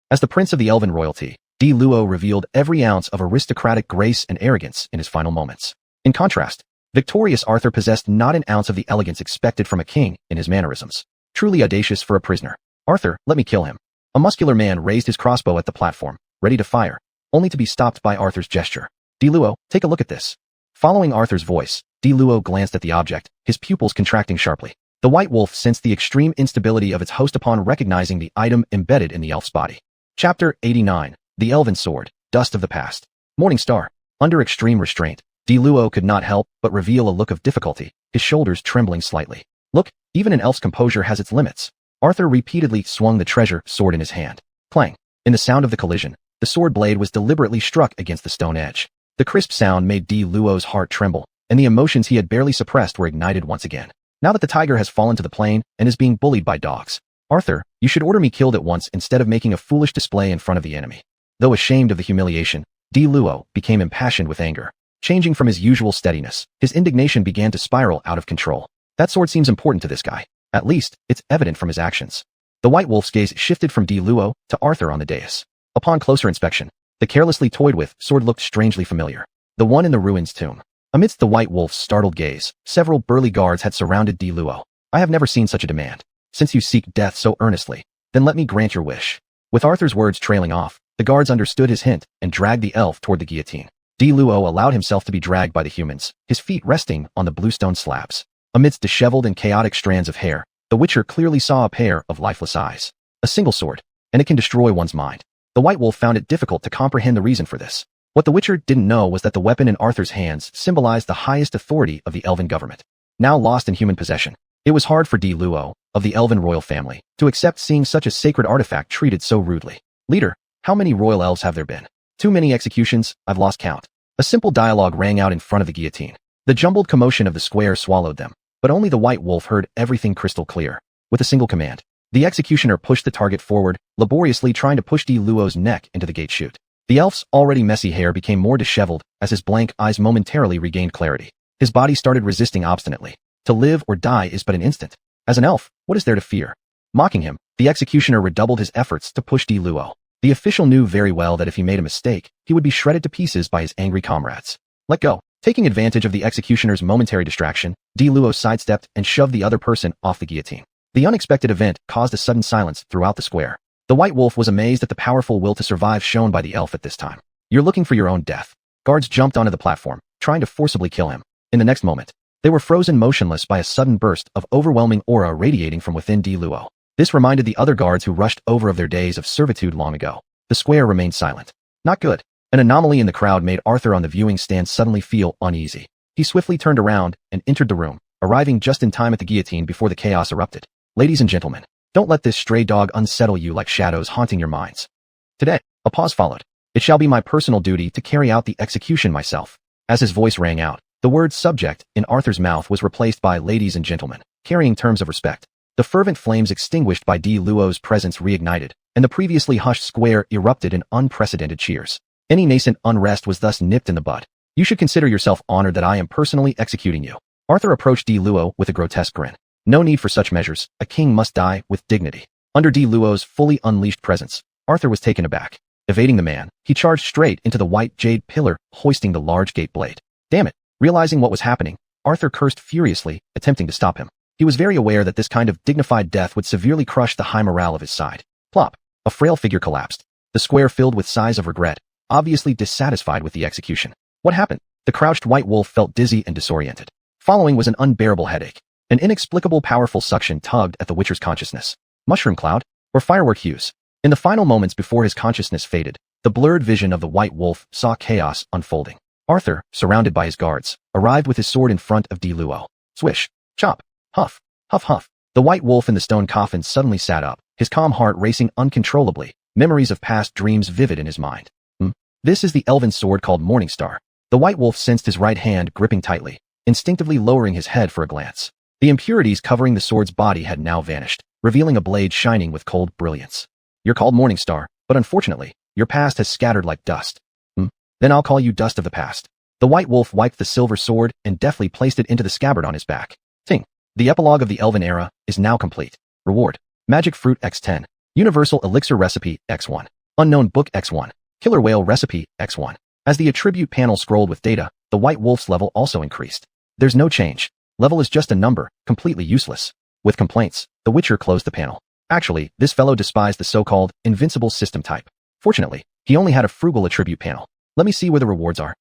As the prince of the elven royalty, Luo revealed every ounce of aristocratic grace and arrogance in his final moments. In contrast, victorious Arthur possessed not an ounce of the elegance expected from a king in his mannerisms. Truly audacious for a prisoner. Arthur, let me kill him. A muscular man raised his crossbow at the platform, ready to fire, only to be stopped by Arthur's gesture. Luo, take a look at this. Following Arthur's voice, Luo glanced at the object, his pupils contracting sharply. The White Wolf sensed the extreme instability of its host upon recognizing the item embedded in the elf's body. Chapter 89. The Elven Sword, Dust of the Past. Morning Star. Under extreme restraint, Luo could not help but reveal a look of difficulty, his shoulders trembling slightly. Look, even an elf's composure has its limits. Arthur repeatedly swung the treasure sword in his hand. Clang. In the sound of the collision, the sword blade was deliberately struck against the stone edge. The crisp sound made Di Luo's heart tremble, and the emotions he had barely suppressed were ignited once again. Now that the tiger has fallen to the plain and is being bullied by dogs, Arthur, you should order me killed at once instead of making a foolish display in front of the enemy. Though ashamed of the humiliation, Di Luo became impassioned with anger. Changing from his usual steadiness, his indignation began to spiral out of control. That sword seems important to this guy. At least, it's evident from his actions. The White Wolf's gaze shifted from Di Luo to Arthur on the dais. Upon closer inspection, the carelessly toyed with sword looked strangely familiar. The one in the ruins tomb. Amidst the White Wolf's startled gaze, several burly guards had surrounded Di Luo. I have never seen such a demand. Since you seek death so earnestly, then let me grant your wish. With Arthur's words trailing off, the guards understood his hint and dragged the elf toward the guillotine. Di Luo allowed himself to be dragged by the humans, his feet resting on the bluestone slabs. Amidst disheveled and chaotic strands of hair, the Witcher clearly saw a pair of lifeless eyes. A single sword, and it can destroy one's mind. The White Wolf found it difficult to comprehend the reason for this. What the Witcher didn't know was that the weapon in Arthur's hands symbolized the highest authority of the elven government. Now lost in human possession, it was hard for Di Luo, of the elven royal family, to accept seeing such a sacred artifact treated so rudely. Leader, how many royal elves have there been? Too many executions, I've lost count. A simple dialogue rang out in front of the guillotine. The jumbled commotion of the square swallowed them, but only the White Wolf heard everything crystal clear. With a single command, the executioner pushed the target forward, laboriously trying to push Di Luo's neck into the gate chute. The elf's already messy hair became more disheveled as his blank eyes momentarily regained clarity. His body started resisting obstinately. To live or die is but an instant. As an elf, what is there to fear? Mocking him, the executioner redoubled his efforts to push Di Luo. The official knew very well that if he made a mistake, he would be shredded to pieces by his angry comrades. Let go. Taking advantage of the executioner's momentary distraction, Di Luo sidestepped and shoved the other person off the guillotine. The unexpected event caused a sudden silence throughout the square. The White Wolf was amazed at the powerful will to survive shown by the elf at this time. You're looking for your own death. Guards jumped onto the platform, trying to forcibly kill him. In the next moment, they were frozen motionless by a sudden burst of overwhelming aura radiating from within Di Luo. This reminded the other guards who rushed over of their days of servitude long ago. The square remained silent. Not good. An anomaly in the crowd made Arthur on the viewing stand suddenly feel uneasy. He swiftly turned around and entered the room, arriving just in time at the guillotine before the chaos erupted. Ladies and gentlemen, don't let this stray dog unsettle you like shadows haunting your minds. Today, a pause followed. It shall be my personal duty to carry out the execution myself. As his voice rang out, the word subject in Arthur's mouth was replaced by ladies and gentlemen, carrying terms of respect. The fervent flames extinguished by Di Luo's presence reignited, and the previously hushed square erupted in unprecedented cheers. Any nascent unrest was thus nipped in the bud. You should consider yourself honored that I am personally executing you. Arthur approached Di Luo with a grotesque grin. No need for such measures. A king must die with dignity. Under Di Luo's fully unleashed presence, Arthur was taken aback. Evading the man, he charged straight into the white jade pillar, hoisting the large gate blade. Damn it! Realizing what was happening, Arthur cursed furiously, attempting to stop him. He was very aware that this kind of dignified death would severely crush the high morale of his side. Plop! A frail figure collapsed. The square filled with sighs of regret, obviously dissatisfied with the execution. What happened? The crouched White Wolf felt dizzy and disoriented. Following was an unbearable headache. An inexplicable powerful suction tugged at the Witcher's consciousness. Mushroom cloud? Or firework hues? In the final moments before his consciousness faded, the blurred vision of the White Wolf saw chaos unfolding. Arthur, surrounded by his guards, arrived with his sword in front of Di Luo. Swish! Chop! Huff! Huff huff! The White Wolf in the stone coffin suddenly sat up, his calm heart racing uncontrollably, memories of past dreams vivid in his mind. This is the elven sword called Morningstar. The White Wolf sensed his right hand gripping tightly, instinctively lowering his head for a glance. The impurities covering the sword's body had now vanished, revealing a blade shining with cold brilliance. You're called Morningstar, but unfortunately, your past has scattered like dust. Then I'll call you Dust of the Past. The White Wolf wiped the silver sword and deftly placed it into the scabbard on his back. Ting. The epilogue of the Elven era is now complete. Reward. Magic Fruit X10. Universal Elixir Recipe X1. Unknown Book X1. Killer Whale Recipe X1. As the attribute panel scrolled with data, the White Wolf's level also increased. There's no change. Level is just a number, completely useless. With complaints, the Witcher closed the panel. Actually, this fellow despised the so-called invincible system type. Fortunately, he only had a frugal attribute panel. Let me see where the rewards are.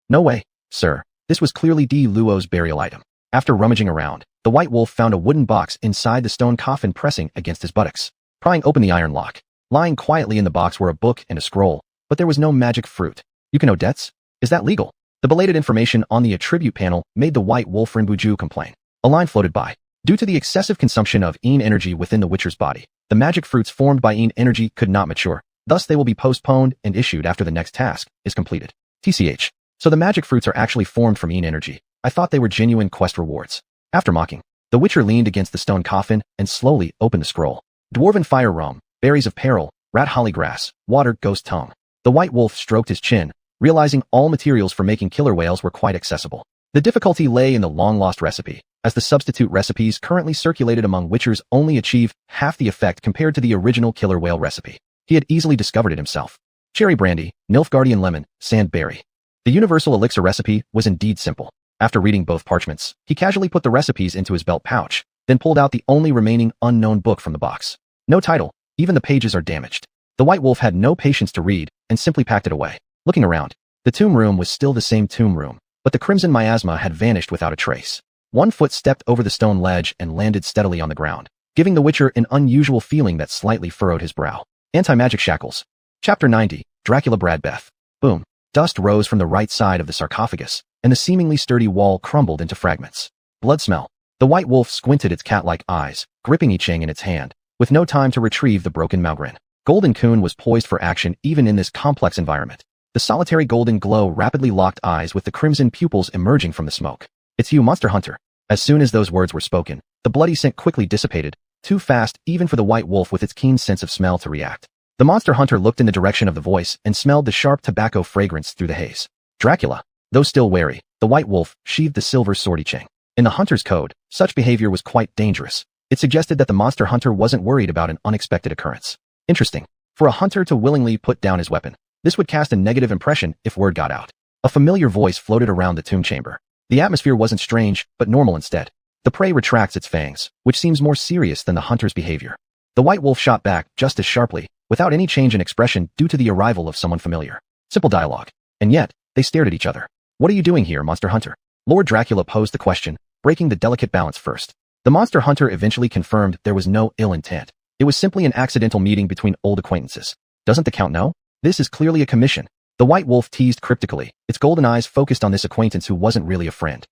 No way, sir. This was clearly Di Luo's burial item. After rummaging around, the White Wolf found a wooden box inside the stone coffin pressing against his buttocks. Prying open the iron lock. Lying quietly in the box were a book and a scroll, but there was no magic fruit. You can owe debts? Is that legal? The belated information on the attribute panel made the White Wolf Rinbuju complain. A line floated by. Due to the excessive consumption of Een energy within the Witcher's body, the magic fruits formed by Een energy could not mature. Thus they will be postponed and issued after the next task is completed. TCH. So the magic fruits are actually formed from energy. I thought they were genuine quest rewards. After mocking, the Witcher leaned against the stone coffin and slowly opened the scroll. Dwarven fire rum, berries of peril, rat holly grass, water ghost tongue. The white wolf stroked his chin, realizing all materials for making killer whales were quite accessible. The difficulty lay in the long-lost recipe, as the substitute recipes currently circulated among Witchers only achieve half the effect compared to the original killer whale recipe. He had easily discovered it himself. Cherry brandy, Nilfgaardian lemon, sandberry. The universal elixir recipe was indeed simple. After reading both parchments, he casually put the recipes into his belt pouch, then pulled out the only remaining unknown book from the box. No title, even the pages are damaged. The white wolf had no patience to read and simply packed it away. Looking around, the tomb room was still the same tomb room, but the crimson miasma had vanished without a trace. One foot stepped over the stone ledge and landed steadily on the ground, giving the Witcher an unusual feeling that slightly furrowed his brow. Anti-magic shackles. Chapter 90, Dracula Bradbeth. Boom. Dust rose from the right side of the sarcophagus, and the seemingly sturdy wall crumbled into fragments. Blood smell. The white wolf squinted its cat-like eyes, gripping I Ching in its hand, with no time to retrieve the broken Malgrin. Golden Coon was poised for action even in this complex environment. The solitary golden glow rapidly locked eyes with the crimson pupils emerging from the smoke. It's you, Monster Hunter. As soon as those words were spoken, the bloody scent quickly dissipated, too fast even for the white wolf with its keen sense of smell to react. The Monster Hunter looked in the direction of the voice and smelled the sharp tobacco fragrance through the haze. Dracula. Though still wary, the white wolf sheathed the silver sword I Ching. In the hunter's code, such behavior was quite dangerous. It suggested that the Monster Hunter wasn't worried about an unexpected occurrence. Interesting. For a hunter to willingly put down his weapon, this would cast a negative impression if word got out. A familiar voice floated around the tomb chamber. The atmosphere wasn't strange, but normal instead. The prey retracts its fangs, which seems more serious than the hunter's behavior. The white wolf shot back just as sharply, without any change in expression due to the arrival of someone familiar. Simple dialogue. And yet, they stared at each other. What are you doing here, Monster Hunter? Lord Dracula posed the question, breaking the delicate balance first. The Monster Hunter eventually confirmed there was no ill intent. It was simply an accidental meeting between old acquaintances. Doesn't the Count know? This is clearly a commission. The white wolf teased cryptically, its golden eyes focused on this acquaintance who wasn't really a friend.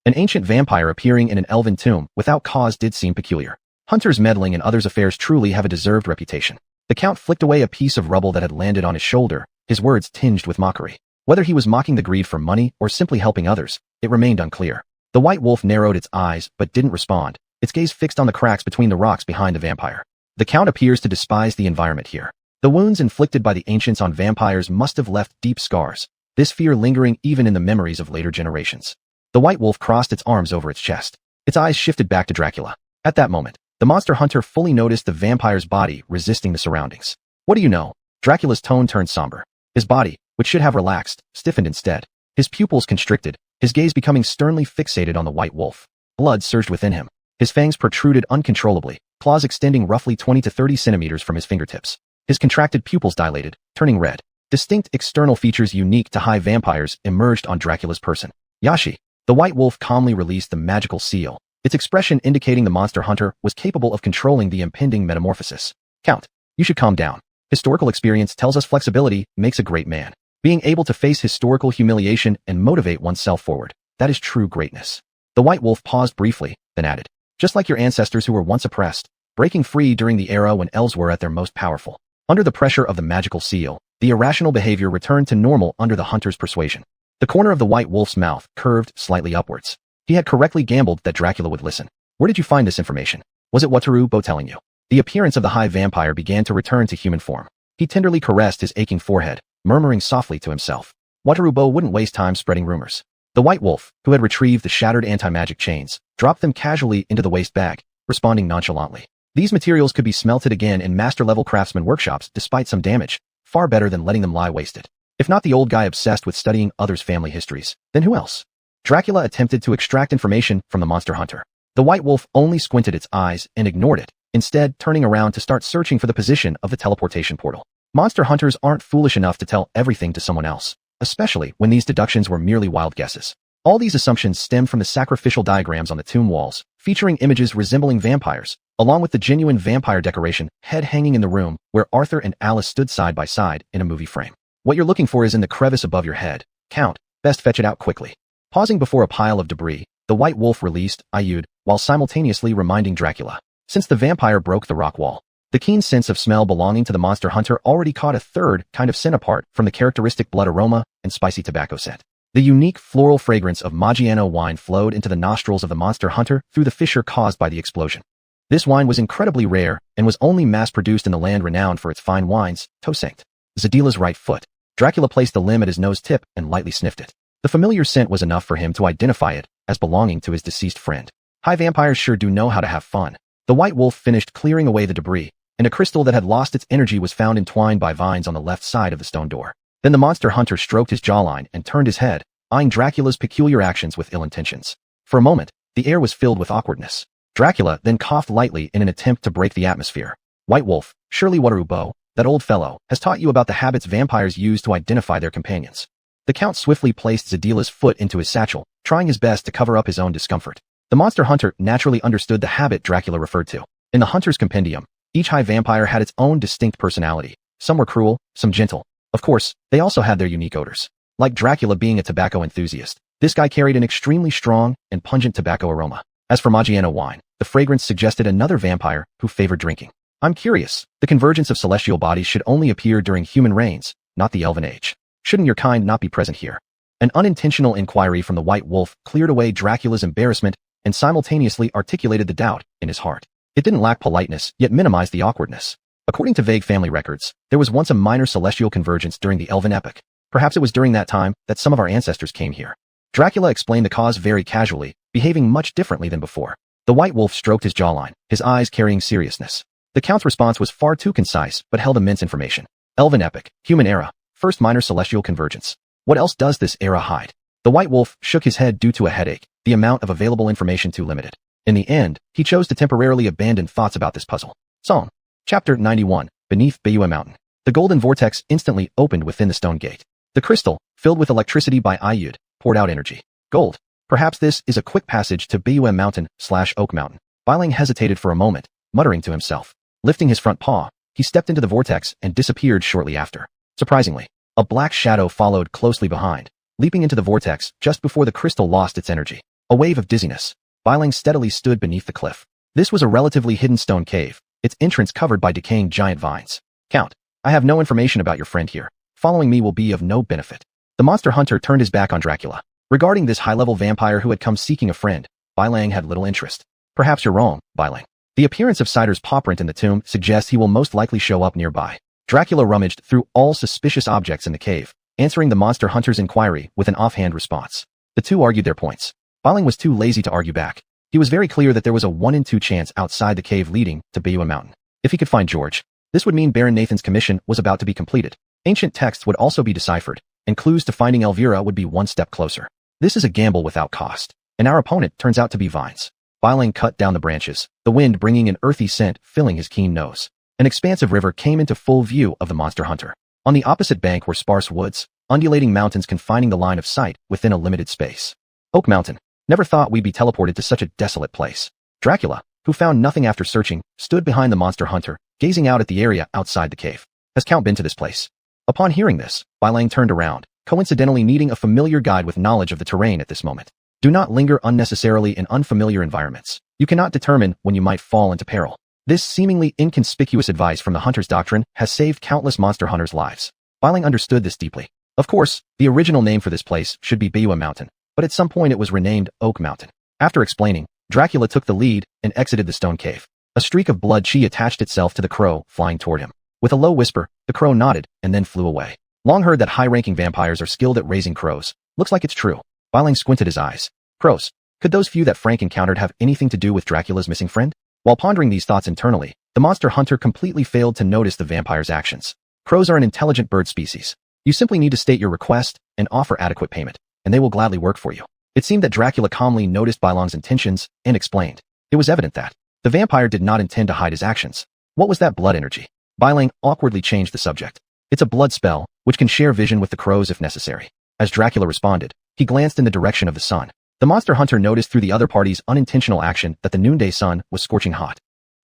An ancient vampire appearing in an elven tomb without cause did seem peculiar. Hunters meddling in others' affairs truly have a deserved reputation. The Count flicked away a piece of rubble that had landed on his shoulder, his words tinged with mockery. Whether he was mocking the greed for money or simply helping others, it remained unclear. The white wolf narrowed its eyes but didn't respond, its gaze fixed on the cracks between the rocks behind the vampire. The Count appears to despise the environment here. The wounds inflicted by the ancients on vampires must have left deep scars, this fear lingering even in the memories of later generations. The white wolf crossed its arms over its chest. Its eyes shifted back to Dracula. At that moment, the Monster Hunter fully noticed the vampire's body resisting the surroundings. What do you know? Dracula's tone turned somber. His body, which should have relaxed, stiffened instead. His pupils constricted, his gaze becoming sternly fixated on the white wolf. Blood surged within him. His fangs protruded uncontrollably, claws extending roughly 20 to 30 centimeters from his fingertips. His contracted pupils dilated, turning red. Distinct external features unique to high vampires emerged on Dracula's person. Yashi. The white wolf calmly released the magical seal, its expression indicating the Monster Hunter was capable of controlling the impending metamorphosis. Count, you should calm down. Historical experience tells us flexibility makes a great man. Being able to face historical humiliation and motivate oneself forward, that is true greatness. The white wolf paused briefly, then added, just like your ancestors who were once oppressed, breaking free during the era when elves were at their most powerful. Under the pressure of the magical seal, the irrational behavior returned to normal under the hunter's persuasion. The corner of the white wolf's mouth curved slightly upwards. He had correctly gambled that Dracula would listen. Where did you find this information? Was it Wataru telling you? The appearance of the high vampire began to return to human form. He tenderly caressed his aching forehead, murmuring softly to himself. Wataru wouldn't waste time spreading rumors. The white wolf, who had retrieved the shattered anti-magic chains, dropped them casually into the waste bag, responding nonchalantly. These materials could be smelted again in master-level craftsman workshops despite some damage, far better than letting them lie wasted. If not the old guy obsessed with studying others' family histories, then who else? Dracula attempted to extract information from the Monster Hunter. The white wolf only squinted its eyes and ignored it, instead turning around to start searching for the position of the teleportation portal. Monster hunters aren't foolish enough to tell everything to someone else, especially when these deductions were merely wild guesses. All these assumptions stemmed from the sacrificial diagrams on the tomb walls, featuring images resembling vampires, along with the genuine vampire decoration head hanging in the room where Arthur and Alice stood side by side in a movie frame. What you're looking for is in the crevice above your head. Count, best fetch it out quickly. Pausing before a pile of debris, the white wolf released Iud, while simultaneously reminding Dracula. Since the vampire broke the rock wall, The keen sense of smell belonging to the monster hunter already caught a third kind of scent apart from the characteristic blood aroma and spicy tobacco scent. The unique floral fragrance of Maggiano wine flowed into the nostrils of the monster hunter through the fissure caused by the explosion. This wine was incredibly rare and was only mass-produced in the land renowned for its fine wines, Tosankt. Zadila's right foot. Dracula placed the limb at his nose tip and lightly sniffed it. The familiar scent was enough for him to identify it as belonging to his deceased friend. High vampires sure do know how to have fun. The white wolf finished clearing away the debris, and a crystal that had lost its energy was found entwined by vines on the left side of the stone door. Then the monster hunter stroked his jawline and turned his head, eyeing Dracula's peculiar actions with ill intentions. For a moment, the air was filled with awkwardness. Dracula then coughed lightly in an attempt to break the atmosphere. White wolf, surely Waterubo, that old fellow, has taught you about the habits vampires use to identify their companions. The Count swiftly placed Zadila's foot into his satchel, trying his best to cover up his own discomfort. The monster hunter naturally understood the habit Dracula referred to. In the Hunter's Compendium, each high vampire had its own distinct personality. Some were cruel, some gentle. Of course, they also had their unique odors. Like Dracula being a tobacco enthusiast, this guy carried an extremely strong and pungent tobacco aroma. As for Maggiano wine, the fragrance suggested another vampire who favored drinking. I'm curious, the convergence of celestial bodies should only appear during human reigns, not the Elven Age. Shouldn't your kind not be present here? An unintentional inquiry from the White Wolf cleared away Dracula's embarrassment and simultaneously articulated the doubt in his heart. It didn't lack politeness, yet minimized the awkwardness. According to vague family records, there was once a minor celestial convergence during the Elven epoch. Perhaps it was during that time that some of our ancestors came here. Dracula explained the cause very casually, behaving much differently than before. The White Wolf stroked his jawline, his eyes carrying seriousness. The Count's response was far too concise, but held immense information. Elven epoch, human era, first minor celestial convergence. What else does this era hide? The White Wolf shook his head due to a headache, the amount of available information too limited. In the end, he chose to temporarily abandon thoughts about this puzzle. Song. Chapter 91, Beneath Bayua Mountain. The golden vortex instantly opened within the stone gate. The crystal, filled with electricity by Ayud, poured out energy. Gold. Perhaps this is a quick passage to Bayua Mountain/Oak Mountain. Bailing hesitated for a moment, muttering to himself. Lifting his front paw, he stepped into the vortex and disappeared shortly after. Surprisingly, a black shadow followed closely behind, leaping into the vortex just before the crystal lost its energy. A wave of dizziness. Bailing steadily stood beneath the cliff. This was a relatively hidden stone cave, its entrance covered by decaying giant vines. Count, I have no information about your friend here. Following me will be of no benefit. The monster hunter turned his back on Dracula. Regarding this high-level vampire who had come seeking a friend, Bailang had little interest. Perhaps you're wrong, Bailang. The appearance of Cider's paw print in the tomb suggests he will most likely show up nearby. Dracula rummaged through all suspicious objects in the cave, answering the monster hunter's inquiry with an offhand response. The two argued their points. Bailang was too lazy to argue back. He was very clear that there was a 1 in 2 chance outside the cave leading to Bayua Mountain. If he could find George, this would mean Baron Nathan's commission was about to be completed. Ancient texts would also be deciphered, and clues to finding Elvira would be one step closer. This is a gamble without cost, and our opponent turns out to be vines. Bailang cut down the branches, the wind bringing an earthy scent filling his keen nose. An expansive river came into full view of the monster hunter. On the opposite bank were sparse woods, undulating mountains confining the line of sight within a limited space. Oak Mountain. Never thought we'd be teleported to such a desolate place. Dracula, who found nothing after searching, stood behind the monster hunter, gazing out at the area outside the cave. Has Count been to this place? Upon hearing this, Bailang turned around, coincidentally needing a familiar guide with knowledge of the terrain at this moment. Do not linger unnecessarily in unfamiliar environments. You cannot determine when you might fall into peril. This seemingly inconspicuous advice from the hunter's doctrine has saved countless monster hunters' lives. Bailang understood this deeply. Of course, the original name for this place should be Bayua Mountain, but at some point it was renamed Oak Mountain. After explaining, Dracula took the lead and exited the stone cave. A streak of blood chi attached itself to the crow flying toward him. With a low whisper, the crow nodded and then flew away. Long heard that high-ranking vampires are skilled at raising crows. Looks like it's true. Bailang squinted his eyes. Crows. Could those few that Frank encountered have anything to do with Dracula's missing friend? While pondering these thoughts internally, the monster hunter completely failed to notice the vampire's actions. Crows are an intelligent bird species. You simply need to state your request and offer adequate payment, and they will gladly work for you. It seemed that Dracula calmly noticed Bailang's intentions and explained. It was evident that the vampire did not intend to hide his actions. What was that blood energy? Bailang awkwardly changed the subject. It's a blood spell, which can share vision with the crows if necessary. As Dracula responded, he glanced in the direction of the sun. The monster hunter noticed through the other party's unintentional action that the noonday sun was scorching hot.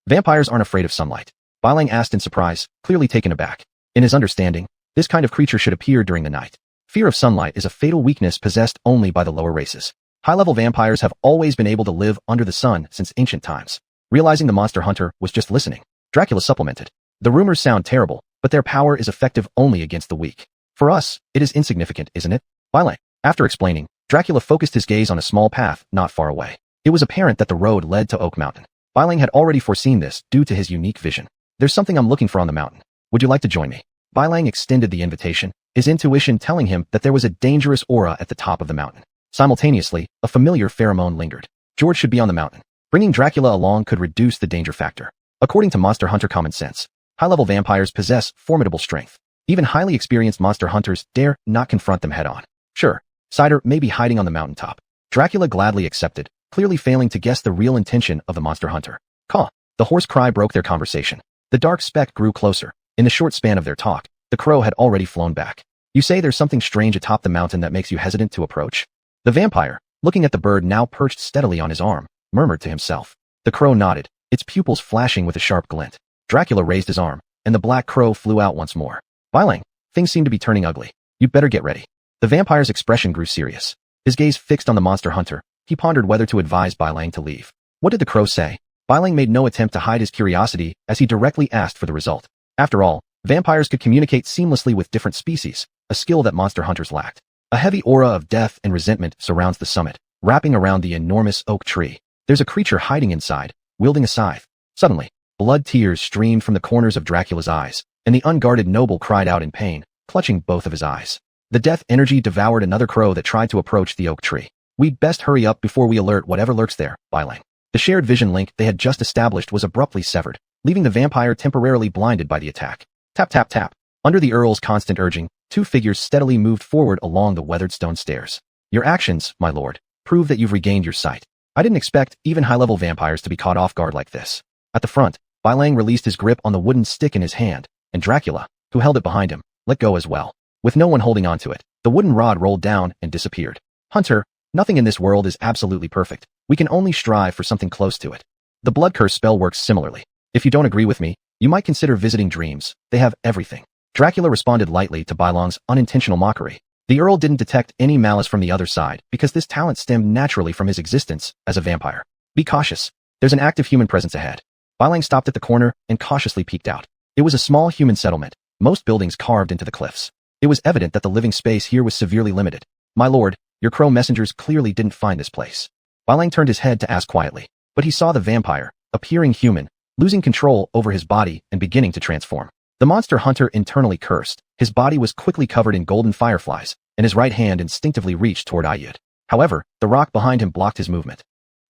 Vampires aren't afraid of sunlight. Bailang asked in surprise, clearly taken aback. In his understanding, this kind of creature should appear during the night. Fear of sunlight is a fatal weakness possessed only by the lower races. High-level vampires have always been able to live under the sun since ancient times. Realizing the monster hunter was just listening, Dracula supplemented. The rumors sound terrible, but their power is effective only against the weak. For us, it is insignificant, isn't it? Bylang. After explaining, Dracula focused his gaze on a small path not far away. It was apparent that the road led to Oak Mountain. Bylang had already foreseen this due to his unique vision. There's something I'm looking for on the mountain. Would you like to join me? Bylang extended the invitation, his intuition telling him that there was a dangerous aura at the top of the mountain. Simultaneously, a familiar pheromone lingered. George should be on the mountain. Bringing Dracula along could reduce the danger factor. According to Monster Hunter common sense, high-level vampires possess formidable strength. Even highly experienced monster hunters dare not confront them head-on. Sure, Cider may be hiding on the mountaintop. Dracula gladly accepted, clearly failing to guess the real intention of the monster hunter. Caw! The hoarse cry broke their conversation. The dark speck grew closer. In the short span of their talk, the crow had already flown back. You say there's something strange atop the mountain that makes you hesitant to approach? The vampire, looking at the bird now perched steadily on his arm, murmured to himself. The crow nodded, its pupils flashing with a sharp glint. Dracula raised his arm, and the black crow flew out once more. Bylang, things seem to be turning ugly. You'd better get ready. The vampire's expression grew serious. His gaze fixed on the monster hunter. He pondered whether to advise Bylang to leave. What did the crow say? Bylang made no attempt to hide his curiosity as he directly asked for the result. After all, vampires could communicate seamlessly with different species, a skill that monster hunters lacked. A heavy aura of death and resentment surrounds the summit, wrapping around the enormous oak tree. There's a creature hiding inside, wielding a scythe. Suddenly, blood tears streamed from the corners of Dracula's eyes, and the unguarded noble cried out in pain, clutching both of his eyes. The death energy devoured another crow that tried to approach the oak tree. We'd best hurry up before we alert whatever lurks there, Bylang. The shared vision link they had just established was abruptly severed, leaving the vampire temporarily blinded by the attack. Tap tap tap. Under the Earl's constant urging, two figures steadily moved forward along the weathered stone stairs. Your actions, my lord, prove that you've regained your sight. I didn't expect even high-level vampires to be caught off guard like this. At the front, Bylang released his grip on the wooden stick in his hand, and Dracula, who held it behind him, let go as well. With no one holding onto it, the wooden rod rolled down and disappeared. Hunter, nothing in this world is absolutely perfect. We can only strive for something close to it. The blood curse spell works similarly. If you don't agree with me, you might consider visiting dreams. They have everything. Dracula responded lightly to Bylang's unintentional mockery. The Earl didn't detect any malice from the other side because this talent stemmed naturally from his existence as a vampire. Be cautious. There's an active human presence ahead. Bylang stopped at the corner and cautiously peeked out. It was a small human settlement, most buildings carved into the cliffs. It was evident that the living space here was severely limited. My lord, your crow messengers clearly didn't find this place. Bylang turned his head to ask quietly, but he saw the vampire, appearing human, losing control over his body and beginning to transform. The monster hunter internally cursed. His body was quickly covered in golden fireflies, and his right hand instinctively reached toward Ayud. However, the rock behind him blocked his movement.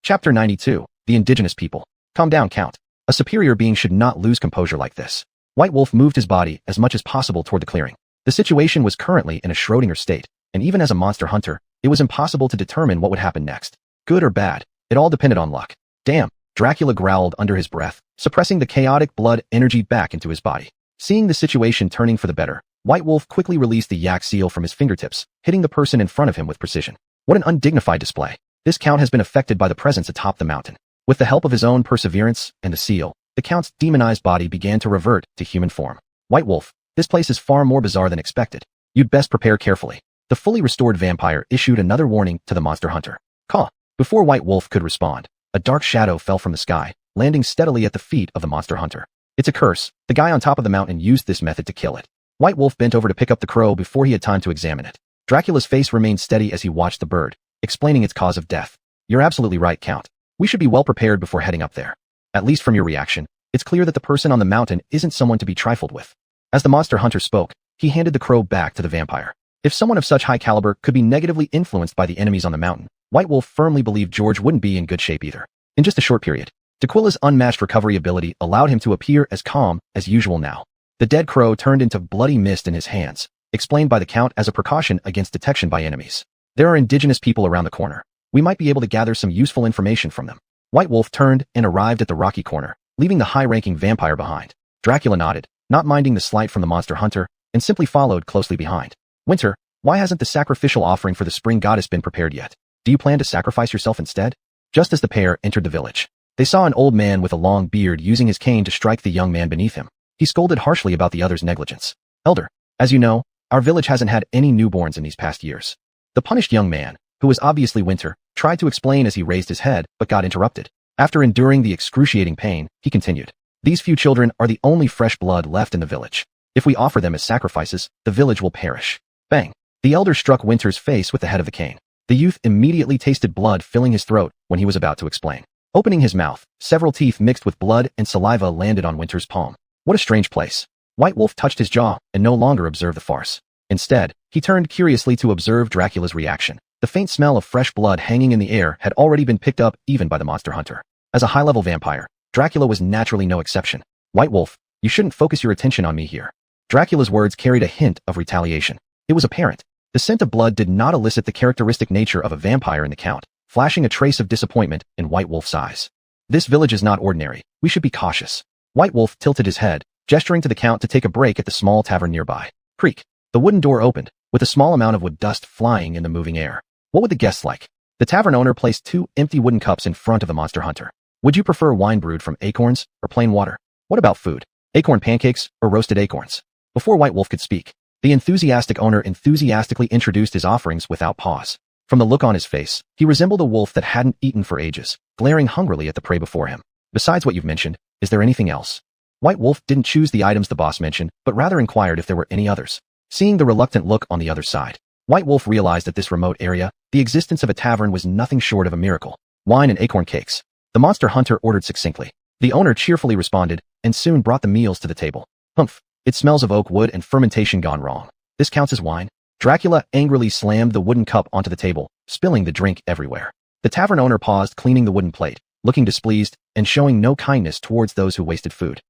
Chapter 92, The Indigenous People. Calm down, Count. A superior being should not lose composure like this. White Wolf moved his body as much as possible toward the clearing. The situation was currently in a Schrödinger state, and even as a monster hunter, it was impossible to determine what would happen next. Good or bad, it all depended on luck. Damn, Dracula growled under his breath, suppressing the chaotic blood energy back into his body. Seeing the situation turning for the better, White Wolf quickly released the yak seal from his fingertips, hitting the person in front of him with precision. What an undignified display. This Count has been affected by the presence atop the mountain. With the help of his own perseverance and the seal, the Count's demonized body began to revert to human form. White Wolf, this place is far more bizarre than expected. You'd best prepare carefully. The fully restored vampire issued another warning to the monster hunter. Caw. Before White Wolf could respond, a dark shadow fell from the sky, landing steadily at the feet of the monster hunter. It's a curse. The guy on top of the mountain used this method to kill it. White Wolf bent over to pick up the crow before he had time to examine it. Dracula's face remained steady as he watched the bird, explaining its cause of death. You're absolutely right, Count. We should be well prepared before heading up there. At least from your reaction, it's clear that the person on the mountain isn't someone to be trifled with. As the monster hunter spoke, he handed the crow back to the vampire. If someone of such high caliber could be negatively influenced by the enemies on the mountain, White Wolf firmly believed George wouldn't be in good shape either. In just a short period, D'Aquila's unmatched recovery ability allowed him to appear as calm as usual now. The dead crow turned into bloody mist in his hands, explained by the Count as a precaution against detection by enemies. There are indigenous people around the corner. We might be able to gather some useful information from them. White Wolf turned and arrived at the rocky corner, leaving the high-ranking vampire behind. Dracula nodded, not minding the slight from the monster hunter, and simply followed closely behind. Winter, why hasn't the sacrificial offering for the spring goddess been prepared yet? Do you plan to sacrifice yourself instead? Just as the pair entered the village, they saw an old man with a long beard using his cane to strike the young man beneath him. He scolded harshly about the other's negligence. Elder, as you know, our village hasn't had any newborns in these past years. The punished young man, who was obviously Winter, tried to explain as he raised his head, but got interrupted. After enduring the excruciating pain, he continued. These few children are the only fresh blood left in the village. If we offer them as sacrifices, the village will perish. Bang! The elder struck Winter's face with the head of the cane. The youth immediately tasted blood filling his throat when he was about to explain. Opening his mouth, several teeth mixed with blood and saliva landed on Winter's palm. What a strange place. White Wolf touched his jaw and no longer observed the farce. Instead, he turned curiously to observe Dracula's reaction. The faint smell of fresh blood hanging in the air had already been picked up even by the monster hunter. As a high-level vampire, Dracula was naturally no exception. White Wolf, you shouldn't focus your attention on me here. Dracula's words carried a hint of retaliation. It was apparent. The scent of blood did not elicit the characteristic nature of a vampire in the Count, flashing a trace of disappointment in White Wolf's eyes. This village is not ordinary. We should be cautious. White Wolf tilted his head, gesturing to the Count to take a break at the small tavern nearby. Creak. The wooden door opened, with a small amount of wood dust flying in the moving air. What would the guests like? The tavern owner placed 2 empty wooden cups in front of the monster hunter. Would you prefer wine brewed from acorns or plain water? What about food? Acorn pancakes or roasted acorns? Before White Wolf could speak, the enthusiastic owner enthusiastically introduced his offerings without pause. From the look on his face, he resembled a wolf that hadn't eaten for ages, glaring hungrily at the prey before him. Besides what you've mentioned, is there anything else? White Wolf didn't choose the items the boss mentioned, but rather inquired if there were any others. Seeing the reluctant look on the other side, White Wolf realized that this remote area, the existence of a tavern was nothing short of a miracle. Wine and acorn cakes. The monster hunter ordered succinctly. The owner cheerfully responded, and soon brought the meals to the table. Humph, it smells of oak wood and fermentation gone wrong. This counts as wine? Dracula angrily slammed the wooden cup onto the table, spilling the drink everywhere. The tavern owner paused, cleaning the wooden plate, looking displeased, and showing no kindness towards those who wasted food.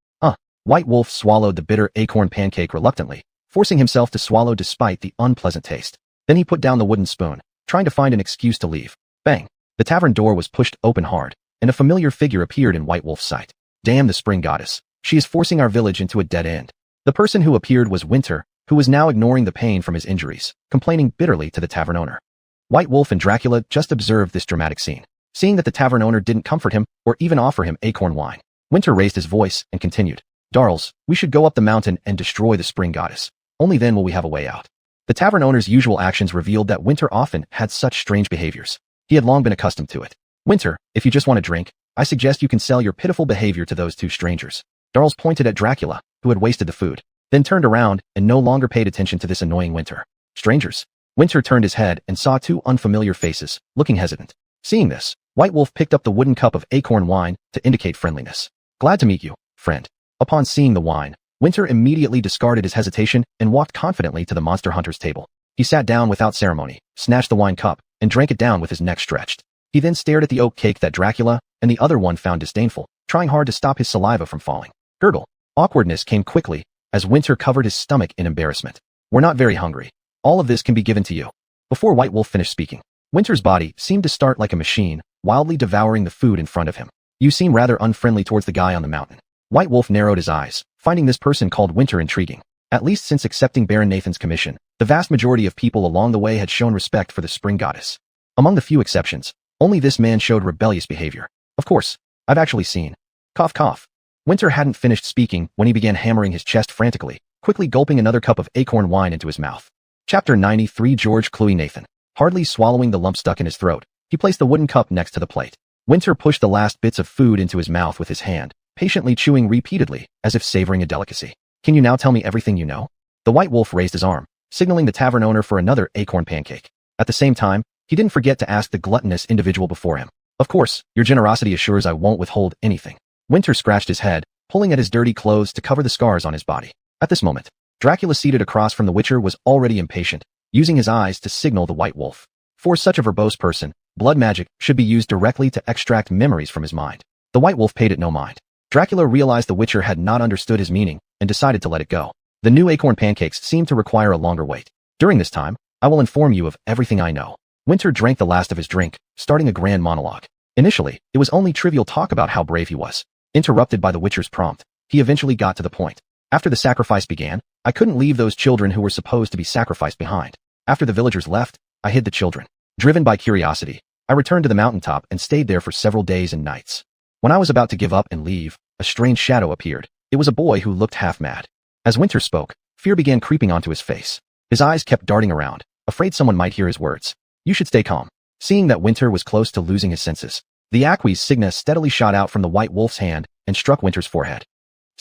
White Wolf swallowed the bitter acorn pancake reluctantly, forcing himself to swallow despite the unpleasant taste. Then he put down the wooden spoon, trying to find an excuse to leave. Bang! The tavern door was pushed open hard, and a familiar figure appeared in White Wolf's sight. Damn the spring goddess. She is forcing our village into a dead end. The person who appeared was Winter, who was now ignoring the pain from his injuries, complaining bitterly to the tavern owner. White Wolf and Dracula just observed this dramatic scene. Seeing that the tavern owner didn't comfort him or even offer him acorn wine, Winter raised his voice and continued. Darls, we should go up the mountain and destroy the spring goddess. Only then will we have a way out. The tavern owner's usual actions revealed that Winter often had such strange behaviors. He had long been accustomed to it. Winter, if you just want a drink, I suggest you can sell your pitiful behavior to those 2 strangers. Darls pointed at Dracula, who had wasted the food, then turned around and no longer paid attention to this annoying Winter. Strangers. Winter turned his head and saw 2 unfamiliar faces, looking hesitant. Seeing this, White Wolf picked up the wooden cup of acorn wine to indicate friendliness. Glad to meet you, friend. Upon seeing the wine, Winter immediately discarded his hesitation and walked confidently to the monster hunter's table. He sat down without ceremony, snatched the wine cup, and drank it down with his neck stretched. He then stared at the oak cake that Dracula and the other one found disdainful, trying hard to stop his saliva from falling. Gurgle. Awkwardness came quickly as Winter covered his stomach in embarrassment. We're not very hungry. All of this can be given to you. Before White Wolf finished speaking, Winter's body seemed to start like a machine, wildly devouring the food in front of him. You seem rather unfriendly towards the guy on the mountain. White Wolf narrowed his eyes, finding this person called Winter intriguing. At least since accepting Baron Nathan's commission, the vast majority of people along the way had shown respect for the spring goddess. Among the few exceptions, only this man showed rebellious behavior. Of course, I've actually seen. Cough cough. Winter hadn't finished speaking when he began hammering his chest frantically, quickly gulping another cup of acorn wine into his mouth. Chapter 93 George Cluey Nathan. Hardly swallowing the lump stuck in his throat, he placed the wooden cup next to the plate. Winter pushed the last bits of food into his mouth with his hand, patiently chewing repeatedly, as if savoring a delicacy. Can you now tell me everything you know? The White Wolf raised his arm, signaling the tavern owner for another acorn pancake. At the same time, he didn't forget to ask the gluttonous individual before him. Of course, your generosity assures I won't withhold anything. Winter scratched his head, pulling at his dirty clothes to cover the scars on his body. At this moment, Dracula seated across from the Witcher was already impatient, using his eyes to signal the White Wolf. For such a verbose person, blood magic should be used directly to extract memories from his mind. The White Wolf paid it no mind. Dracula realized the Witcher had not understood his meaning and decided to let it go. The new acorn pancakes seemed to require a longer wait. During this time, I will inform you of everything I know. Winter drank the last of his drink, starting a grand monologue. Initially, it was only trivial talk about how brave he was. Interrupted by the Witcher's prompt, he eventually got to the point. After the sacrifice began, I couldn't leave those children who were supposed to be sacrificed behind. After the villagers left, I hid the children. Driven by curiosity, I returned to the mountaintop and stayed there for several days and nights. When I was about to give up and leave, a strange shadow appeared. It was a boy who looked half mad. As Winter spoke, fear began creeping onto his face. His eyes kept darting around, afraid someone might hear his words. You should stay calm. Seeing that Winter was close to losing his senses, the aqueous signa steadily shot out from the White Wolf's hand and struck Winter's forehead.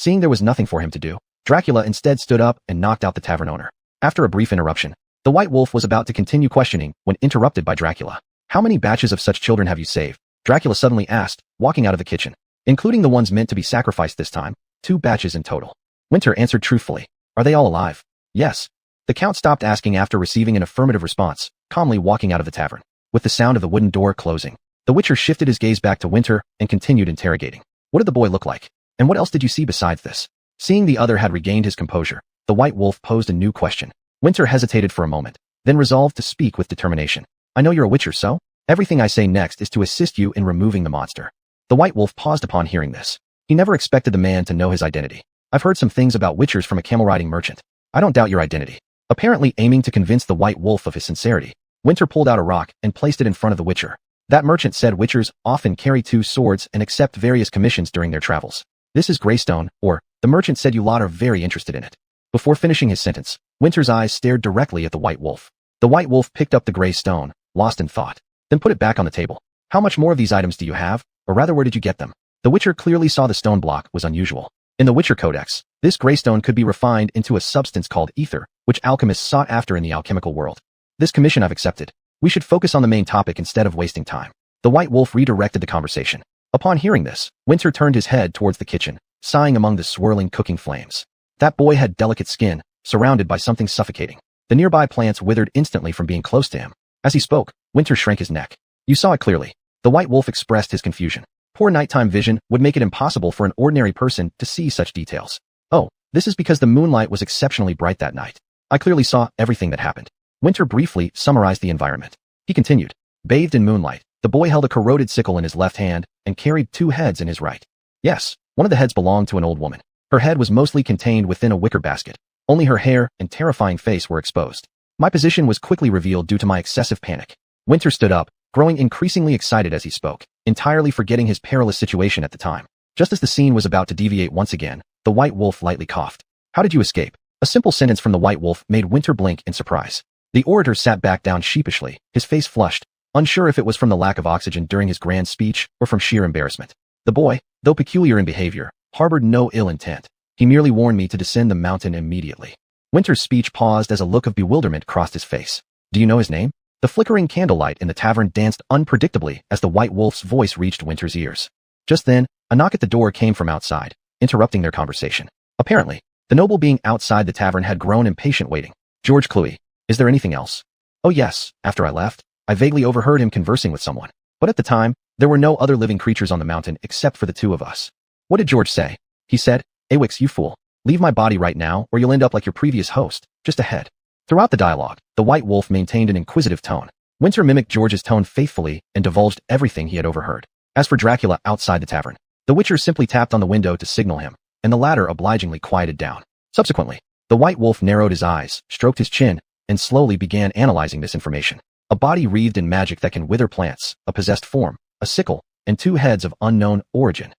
Seeing there was nothing for him to do, Dracula instead stood up and knocked out the tavern owner. After a brief interruption, the White Wolf was about to continue questioning when interrupted by Dracula. How many batches of such children have you saved? Dracula suddenly asked, walking out of the kitchen. Including the ones meant to be sacrificed this time, 2 batches in total. Winter answered truthfully. Are they all alive? Yes. The Count stopped asking after receiving an affirmative response, calmly walking out of the tavern. With the sound of the wooden door closing, the Witcher shifted his gaze back to Winter and continued interrogating. What did the boy look like? And what else did you see besides this? Seeing the other had regained his composure, the White Wolf posed a new question. Winter hesitated for a moment, then resolved to speak with determination. I know you're a Witcher, so? Everything I say next is to assist you in removing the monster. The White Wolf paused upon hearing this. He never expected the man to know his identity. I've heard some things about Witchers from a camel-riding merchant. I don't doubt your identity. Apparently aiming to convince the White Wolf of his sincerity, Winter pulled out a rock and placed it in front of the Witcher. That merchant said Witchers often carry 2 swords and accept various commissions during their travels. This is Greystone, or, the merchant said you lot are very interested in it. Before finishing his sentence, Winter's eyes stared directly at the White Wolf. The White Wolf picked up the gray stone, lost in thought, then put it back on the table. How much more of these items do you have? Or rather, where did you get them? The Witcher clearly saw the stone block was unusual. In the Witcher Codex, this greystone could be refined into a substance called ether, which alchemists sought after in the alchemical world. This commission I've accepted. We should focus on the main topic instead of wasting time. The White Wolf redirected the conversation. Upon hearing this, Winter turned his head towards the kitchen, sighing among the swirling cooking flames. That boy had delicate skin, surrounded by something suffocating. The nearby plants withered instantly from being close to him. As he spoke, Winter shrank his neck. You saw it clearly. The White Wolf expressed his confusion. Poor nighttime vision would make it impossible for an ordinary person to see such details. Oh, this is because the moonlight was exceptionally bright that night. I clearly saw everything that happened. Winter briefly summarized the environment. He continued. Bathed in moonlight, the boy held a corroded sickle in his left hand and carried 2 heads in his right. Yes, one of the heads belonged to an old woman. Her head was mostly contained within a wicker basket. Only her hair and terrifying face were exposed. My position was quickly revealed due to my excessive panic. Winter stood up, growing increasingly excited as he spoke, entirely forgetting his perilous situation at the time. Just as the scene was about to deviate once again, the White Wolf lightly coughed. How did you escape? A simple sentence from the White Wolf made Winter blink in surprise. The orator sat back down sheepishly, his face flushed, unsure if it was from the lack of oxygen during his grand speech or from sheer embarrassment. The boy, though peculiar in behavior, harbored no ill intent. He merely warned me to descend the mountain immediately. Winter's speech paused as a look of bewilderment crossed his face. Do you know his name? The flickering candlelight in the tavern danced unpredictably as the White Wolf's voice reached Winter's ears. Just then, a knock at the door came from outside, interrupting their conversation. Apparently, the noble being outside the tavern had grown impatient waiting. George Cluey, is there anything else? Oh yes, after I left, I vaguely overheard him conversing with someone. But at the time, there were no other living creatures on the mountain except for the 2 of us. What did George say? He said, Awix, you fool. Leave my body right now or you'll end up like your previous host, just ahead. Throughout the dialogue, the White Wolf maintained an inquisitive tone. Winter mimicked George's tone faithfully and divulged everything he had overheard. As for Dracula outside the tavern, the Witcher simply tapped on the window to signal him, and the latter obligingly quieted down. Subsequently, the White Wolf narrowed his eyes, stroked his chin, and slowly began analyzing this information. A body wreathed in magic that can wither plants, a possessed form, a sickle, and 2 heads of unknown origin.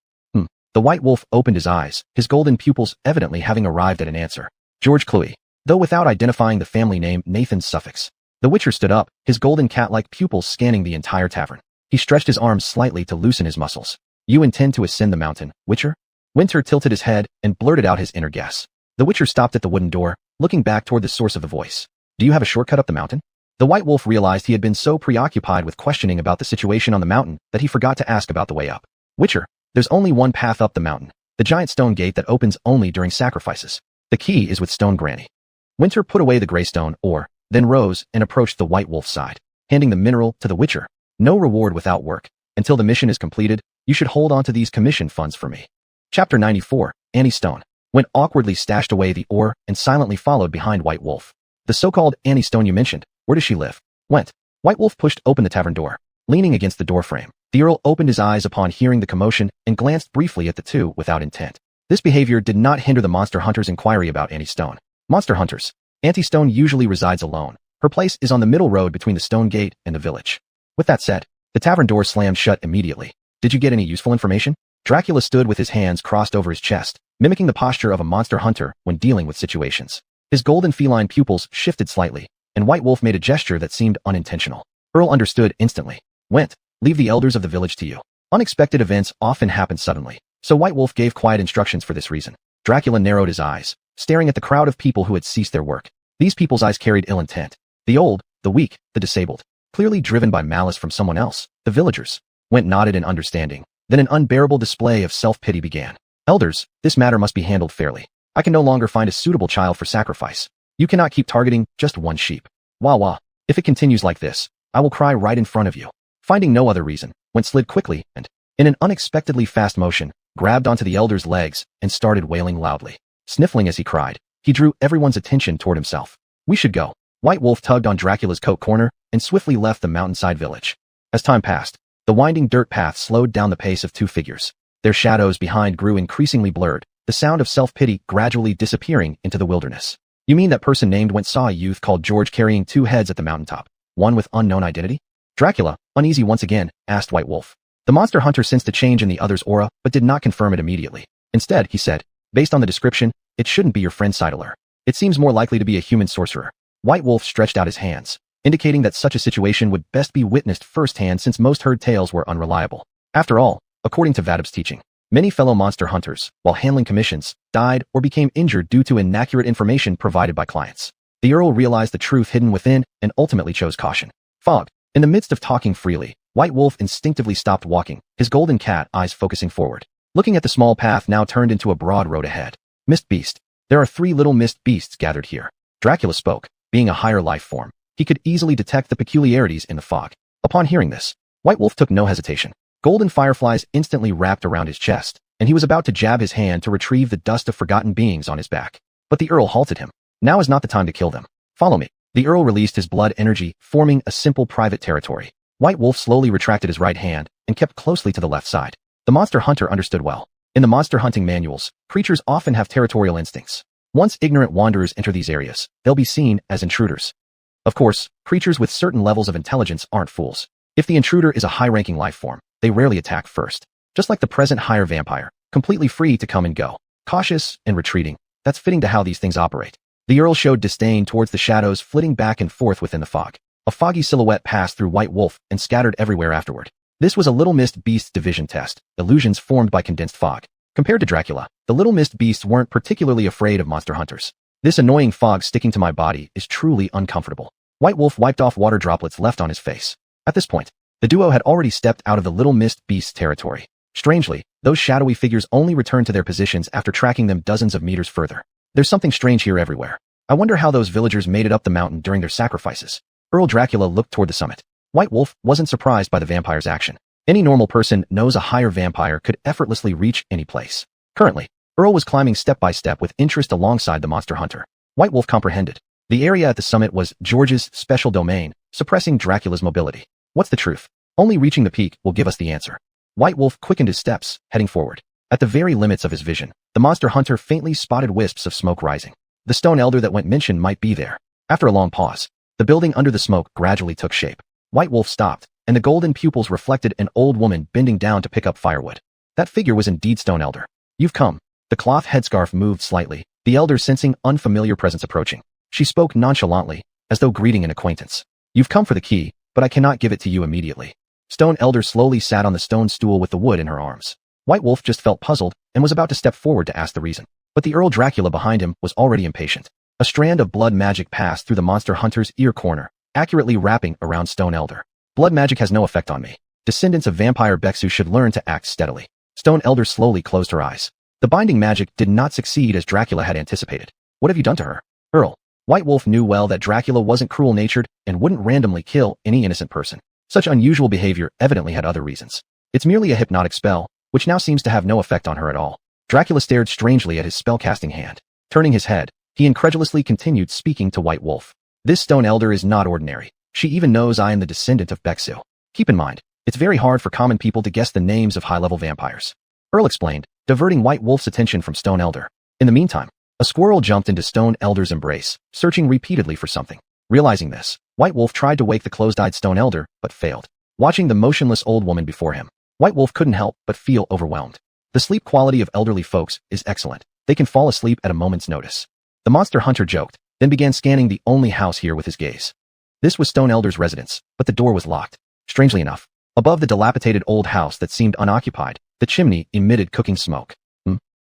The White Wolf opened his eyes, his golden pupils evidently having arrived at an answer. George Cluey, though without identifying the family name Nathan's suffix. The Witcher stood up, his golden cat-like pupils scanning the entire tavern. He stretched his arms slightly to loosen his muscles. You intend to ascend the mountain, Witcher? Winter tilted his head and blurted out his inner guess. The Witcher stopped at the wooden door, looking back toward the source of the voice. Do you have a shortcut up the mountain? The White Wolf realized he had been so preoccupied with questioning about the situation on the mountain that he forgot to ask about the way up. Witcher, there's only one path up the mountain, the giant stone gate that opens only during sacrifices. The key is with Stone Granny. Winter put away the gray stone ore, then rose and approached the White Wolf's side, handing the mineral to the Witcher. No reward without work. Until the mission is completed, you should hold on to these commission funds for me. Chapter 94, Annie Stone. Went awkwardly stashed away the ore and silently followed behind White Wolf. The so-called Annie Stone you mentioned, where does she live? Went. White Wolf pushed open the tavern door. Leaning against the doorframe, the Earl opened his eyes upon hearing the commotion and glanced briefly at the 2 without intent. This behavior did not hinder the monster hunter's inquiry about Annie Stone. Monster hunters. Auntie Stone usually resides alone. Her place is on the middle road between the stone gate and the village. With that said, the tavern door slammed shut immediately. Did you get any useful information? Dracula stood with his hands crossed over his chest, mimicking the posture of a monster hunter when dealing with situations. His golden feline pupils shifted slightly, and White Wolf made a gesture that seemed unintentional. Earl understood instantly. Went. Leave the elders of the village to you. Unexpected events often happen suddenly, so White Wolf gave quiet instructions for this reason. Dracula narrowed his eyes, staring at the crowd of people who had ceased their work. These people's eyes carried ill intent. The old, the weak, the disabled, clearly driven by malice from someone else. The villagers went nodded in understanding. Then an unbearable display of self-pity began. Elders, this matter must be handled fairly. I can no longer find a suitable child for sacrifice. You cannot keep targeting just one sheep. Wah wah. If it continues like this, I will cry right in front of you. Finding no other reason, Went slid quickly and, in an unexpectedly fast motion, grabbed onto the elder's legs and started wailing loudly. Sniffling as he cried, he drew everyone's attention toward himself. We should go. White Wolf tugged on Dracula's coat corner and swiftly left the mountainside village. As time passed, the winding dirt path slowed down the pace of two figures. Their shadows behind grew increasingly blurred, the sound of self-pity gradually disappearing into the wilderness. You mean that person named Went saw a youth called George carrying two heads at the mountaintop, one with unknown identity? Dracula, uneasy once again, asked White Wolf. The monster hunter sensed a change in the other's aura, but did not confirm it immediately. Instead, he said, based on the description, it shouldn't be your friend Cyclops. It seems more likely to be a human sorcerer. White Wolf stretched out his hands, indicating that such a situation would best be witnessed firsthand since most heard tales were unreliable. After all, according to Vadab's teaching, many fellow monster hunters, while handling commissions, died or became injured due to inaccurate information provided by clients. The Earl realized the truth hidden within and ultimately chose caution. Fog. In the midst of talking freely, White Wolf instinctively stopped walking, his golden cat eyes focusing forward. Looking at the small path now turned into a broad road ahead. Mist Beast. There are 3 little mist beasts gathered here. Dracula spoke. Being a higher life form, he could easily detect the peculiarities in the fog. Upon hearing this, White Wolf took no hesitation. Golden fireflies instantly wrapped around his chest, and he was about to jab his hand to retrieve the dust of forgotten beings on his back. But the Earl halted him. Now is not the time to kill them. Follow me. The Earl released his blood energy, forming a simple private territory. White Wolf slowly retracted his right hand and kept closely to the left side. The monster hunter understood well. In the monster hunting manuals, creatures often have territorial instincts. Once ignorant wanderers enter these areas, they'll be seen as intruders. Of course, creatures with certain levels of intelligence aren't fools. If the intruder is a high-ranking life form, they rarely attack first. Just like the present higher vampire, completely free to come and go. Cautious and retreating. That's fitting to how these things operate. The Earl showed disdain towards the shadows flitting back and forth within the fog. A foggy silhouette passed through White Wolf and scattered everywhere afterward. This was a Little Mist Beast's division test, illusions formed by condensed fog. Compared to Dracula, the Little Mist Beasts weren't particularly afraid of monster hunters. This annoying fog sticking to my body is truly uncomfortable. White Wolf wiped off water droplets left on his face. At this point, the duo had already stepped out of the Little Mist Beast's territory. Strangely, those shadowy figures only returned to their positions after tracking them dozens of meters further. There's something strange here everywhere. I wonder how those villagers made it up the mountain during their sacrifices. Earl Dracula looked toward the summit. White Wolf wasn't surprised by the vampire's action. Any normal person knows a higher vampire could effortlessly reach any place. Currently, Earl was climbing step by step with interest alongside the monster hunter. White Wolf comprehended. The area at the summit was George's special domain, suppressing Dracula's mobility. What's the truth? Only reaching the peak will give us the answer. White Wolf quickened his steps, heading forward. At the very limits of his vision, the monster hunter faintly spotted wisps of smoke rising. The stone elder that went mentioned might be there. After a long pause, the building under the smoke gradually took shape. White Wolf stopped, and the golden pupils reflected an old woman bending down to pick up firewood. That figure was indeed Stone Elder. You've come. The cloth headscarf moved slightly, the elder sensing unfamiliar presence approaching. She spoke nonchalantly, as though greeting an acquaintance. You've come for the key, but I cannot give it to you immediately. Stone Elder slowly sat on the stone stool with the wood in her arms. White Wolf just felt puzzled and was about to step forward to ask the reason. But the Earl Dracula behind him was already impatient. A strand of blood magic passed through the monster hunter's ear corner, accurately wrapping around Stone Elder. Blood magic has no effect on me. Descendants of vampire Bexu should learn to act steadily. Stone Elder slowly closed her eyes. The binding magic did not succeed as Dracula had anticipated. What have you done to her? Earl. White Wolf knew well that Dracula wasn't cruel-natured and wouldn't randomly kill any innocent person. Such unusual behavior evidently had other reasons. It's merely a hypnotic spell, which now seems to have no effect on her at all. Dracula stared strangely at his spellcasting hand. Turning his head, he incredulously continued speaking to White Wolf. This Stone Elder is not ordinary. She even knows I am the descendant of Bexu. Keep in mind, it's very hard for common people to guess the names of high-level vampires. Earl explained, diverting White Wolf's attention from Stone Elder. In the meantime, a squirrel jumped into Stone Elder's embrace, searching repeatedly for something. Realizing this, White Wolf tried to wake the closed-eyed Stone Elder, but failed. Watching the motionless old woman before him, White Wolf couldn't help but feel overwhelmed. The sleep quality of elderly folks is excellent. They can fall asleep at a moment's notice. The monster hunter joked, then began scanning the only house here with his gaze. This was Stone Elder's residence, but the door was locked. Strangely enough, above the dilapidated old house that seemed unoccupied, the chimney emitted cooking smoke.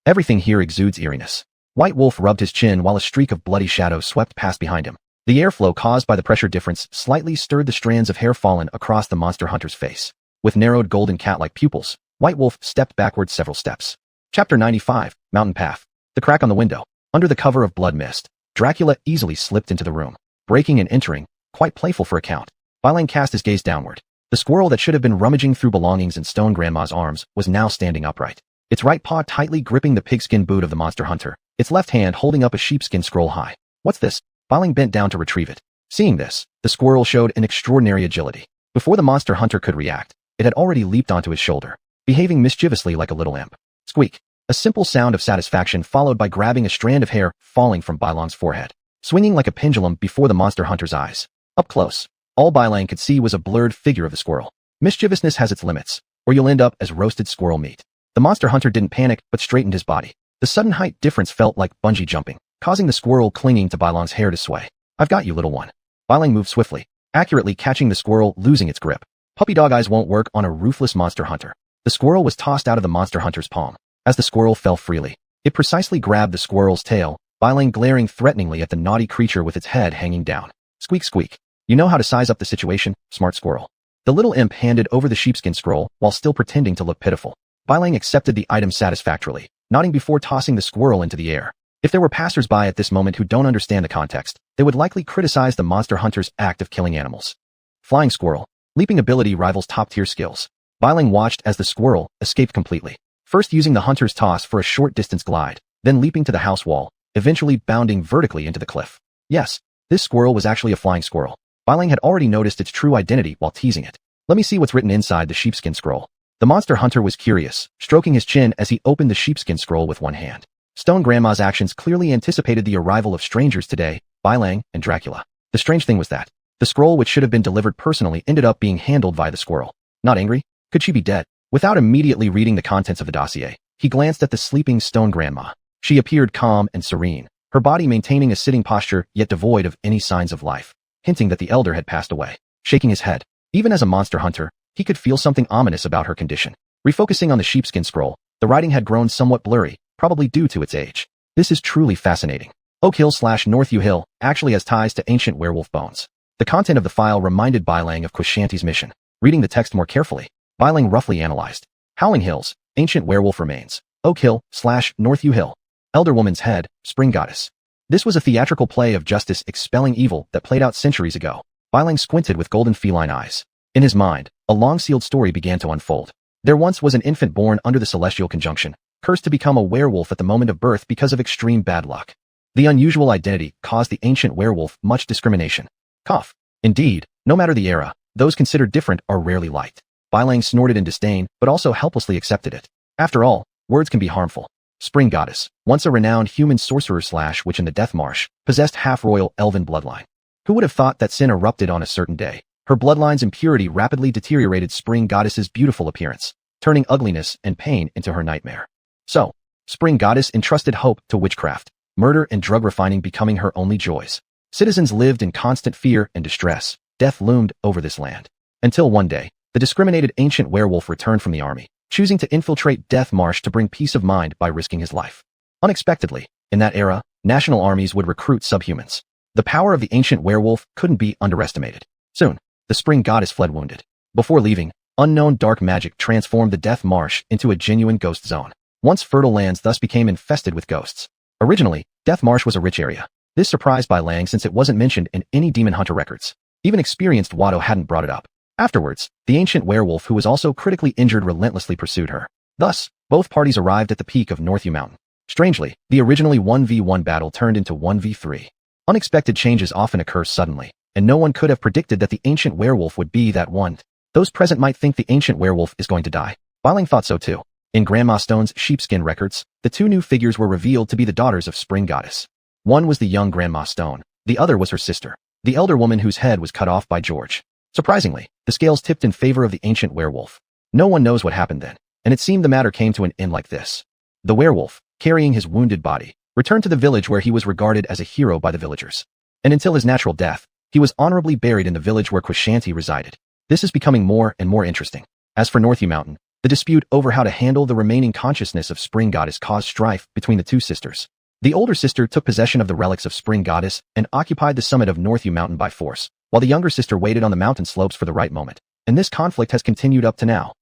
Everything here exudes eeriness. White Wolf rubbed his chin while a streak of bloody shadow swept past behind him. The airflow caused by the pressure difference slightly stirred the strands of hair fallen across the monster hunter's face. With narrowed golden cat-like pupils, White Wolf stepped backward several steps. Chapter 95, Mountain Path. The crack on the window. Under the cover of blood mist, Dracula easily slipped into the room, breaking and entering, quite playful for a count. Bailang cast his gaze downward. The squirrel that should have been rummaging through belongings in Stone Grandma's arms was now standing upright, its right paw tightly gripping the pigskin boot of the monster hunter, its left hand holding up a sheepskin scroll high. What's this? Bailang bent down to retrieve it. Seeing this, the squirrel showed an extraordinary agility. Before the monster hunter could react, it had already leaped onto his shoulder, behaving mischievously like a little imp. Squeak. A simple sound of satisfaction followed by grabbing a strand of hair falling from Bailang's forehead, swinging like a pendulum before the monster hunter's eyes. Up close, all Bailang could see was a blurred figure of the squirrel. Mischievousness has its limits, or you'll end up as roasted squirrel meat. The monster hunter didn't panic but straightened his body. The sudden height difference felt like bungee jumping, causing the squirrel clinging to Bailang's hair to sway. I've got you, little one. Bailang moved swiftly, accurately catching the squirrel losing its grip. Puppy dog eyes won't work on a ruthless monster hunter. The squirrel was tossed out of the monster hunter's palm. As the squirrel fell freely, it precisely grabbed the squirrel's tail, Bailang glaring threateningly at the naughty creature with its head hanging down. Squeak squeak. You know how to size up the situation, smart squirrel. The little imp handed over the sheepskin scroll while still pretending to look pitiful. Bailang accepted the item satisfactorily, nodding before tossing the squirrel into the air. If there were passers-by at this moment who don't understand the context, they would likely criticize the monster hunter's act of killing animals. Flying squirrel. Leaping ability rivals top-tier skills. Bailang watched as the squirrel escaped completely, first using the hunter's toss for a short distance glide, then leaping to the house wall, eventually bounding vertically into the cliff. Yes, this squirrel was actually a flying squirrel. Bailang had already noticed its true identity while teasing it. Let me see what's written inside the sheepskin scroll. The monster hunter was curious, stroking his chin as he opened the sheepskin scroll with one hand. Stone Grandma's actions clearly anticipated the arrival of strangers today, Bailang and Dracula. The strange thing was that the scroll, which should have been delivered personally, ended up being handled by the squirrel. Not angry? Could she be dead? Without immediately reading the contents of the dossier, he glanced at the sleeping Stone Grandma. She appeared calm and serene, her body maintaining a sitting posture yet devoid of any signs of life, hinting that the elder had passed away. Shaking his head, even as a monster hunter, he could feel something ominous about her condition. Refocusing on the sheepskin scroll, the writing had grown somewhat blurry, probably due to its age. This is truly fascinating. Oak Hill/North U Hill actually has ties to ancient werewolf bones. The content of the file reminded Bailang of Quishanti's mission. Reading the text more carefully, Bailang roughly analyzed. Howling Hills, ancient werewolf remains. Oak Hill/North U Hill. Elder woman's head, spring goddess. This was a theatrical play of justice expelling evil that played out centuries ago. Bailang squinted with golden feline eyes. In his mind, a long-sealed story began to unfold. There once was an infant born under the celestial conjunction, cursed to become a werewolf at the moment of birth because of extreme bad luck. The unusual identity caused the ancient werewolf much discrimination. Cough. Indeed, no matter the era, those considered different are rarely liked. Bailang snorted in disdain, but also helplessly accepted it. After all, words can be harmful. Spring goddess, once a renowned human sorcerer/witch in the Death Marsh, possessed half-royal elven bloodline. Who would have thought that sin erupted on a certain day? Her bloodline's impurity rapidly deteriorated Spring Goddess's beautiful appearance, turning ugliness and pain into her nightmare. So, Spring Goddess entrusted hope to witchcraft, murder and drug refining becoming her only joys. Citizens lived in constant fear and distress. Death loomed over this land. Until one day, the discriminated ancient werewolf returned from the army, choosing to infiltrate Death Marsh to bring peace of mind by risking his life. Unexpectedly, in that era, national armies would recruit subhumans. The power of the ancient werewolf couldn't be underestimated. Soon, the Spring Goddess fled wounded. Before leaving, unknown dark magic transformed the Death Marsh into a genuine ghost zone. Once fertile lands thus became infested with ghosts. Originally, Death Marsh was a rich area. This surprised Bailang since it wasn't mentioned in any demon hunter records. Even experienced Watto hadn't brought it up. Afterwards, the ancient werewolf who was also critically injured relentlessly pursued her. Thus, both parties arrived at the peak of North U Mountain. Strangely, the originally 1v1 battle turned into 1v3. Unexpected changes often occur suddenly, and no one could have predicted that the ancient werewolf would be that one. Those present might think the ancient werewolf is going to die. Bailang thought so too. In Grandma Stone's sheepskin records, the two new figures were revealed to be the daughters of Spring Goddess. One was the young Grandma Stone, the other was her sister, the elder woman whose head was cut off by George. Surprisingly, the scales tipped in favor of the ancient werewolf. No one knows what happened then, and it seemed the matter came to an end like this. The werewolf, carrying his wounded body, returned to the village where he was regarded as a hero by the villagers. And until his natural death, he was honorably buried in the village where Quishanti resided. This is becoming more and more interesting. As for North U Mountain, The dispute over how to handle the remaining consciousness of Spring Goddess caused strife between the two sisters. The older sister took possession of the relics of Spring Goddess and occupied the summit of Northview Mountain by force, while the younger sister waited on the mountain slopes for the right moment. And this conflict has continued up to now.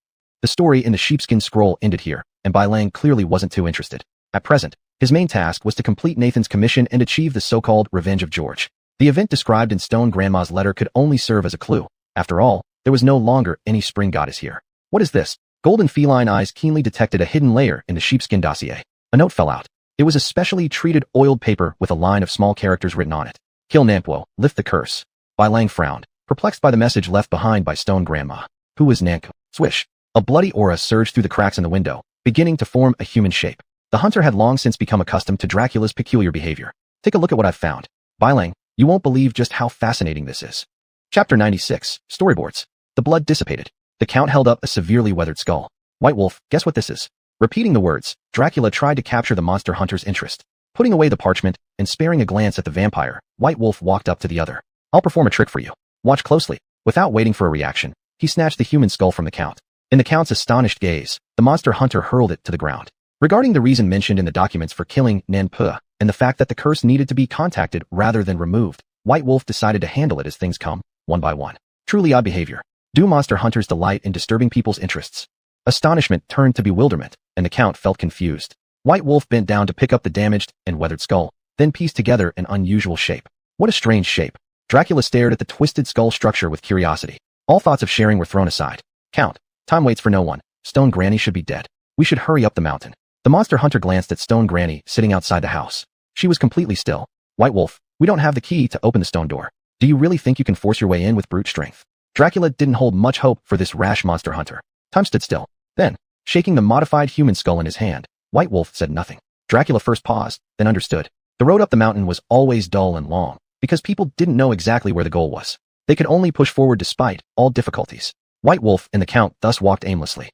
The story in the sheepskin scroll ended here, and Bai Lang clearly wasn't too interested. At present, his main task was to complete Nathan's commission and achieve the so-called Revenge of George. The event described in Stone Grandma's letter could only serve as a clue. After all, there was no longer any Spring Goddess here. What is this? Golden feline eyes keenly detected a hidden layer in the sheepskin dossier. A note fell out. It was a specially treated oiled paper with a line of small characters written on it. Kill Nampo, lift the curse. Bai Lang frowned, perplexed by the message left behind by Stone Grandma. Who was Nanko? Swish. A bloody aura surged through the cracks in the window, beginning to form a human shape. The hunter had long since become accustomed to Dracula's peculiar behavior. Take a look at what I've found. Bai Lang, you won't believe just how fascinating this is. Chapter 96, Storyboards. The blood dissipated. The Count held up a severely weathered skull. White Wolf, guess what this is? Repeating the words, Dracula tried to capture the monster hunter's interest. Putting away the parchment and sparing a glance at the vampire, White Wolf walked up to the other. I'll perform a trick for you. Watch closely. Without waiting for a reaction, he snatched the human skull from the Count. In the Count's astonished gaze, the monster hunter hurled it to the ground. Regarding the reason mentioned in the documents for killing Nanpo, and the fact that the curse needed to be contacted rather than removed, White Wolf decided to handle it as things come, one by one. Truly odd behavior. Do monster hunters delight in disturbing people's interests? Astonishment turned to bewilderment, and the Count felt confused. White Wolf bent down to pick up the damaged and weathered skull, then pieced together an unusual shape. What a strange shape. Dracula stared at the twisted skull structure with curiosity. All thoughts of sharing were thrown aside. Count, time waits for no one. Stone Granny should be dead. We should hurry up the mountain. The monster hunter glanced at Stone Granny sitting outside the house. She was completely still. White Wolf, we don't have the key to open the stone door. Do you really think you can force your way in with brute strength? Dracula didn't hold much hope for this rash monster hunter. Time stood still. Then, shaking the modified human skull in his hand, White Wolf said nothing. Dracula first paused, then understood. The road up the mountain was always dull and long, because people didn't know exactly where the goal was. They could only push forward despite all difficulties. White Wolf and the Count thus walked aimlessly.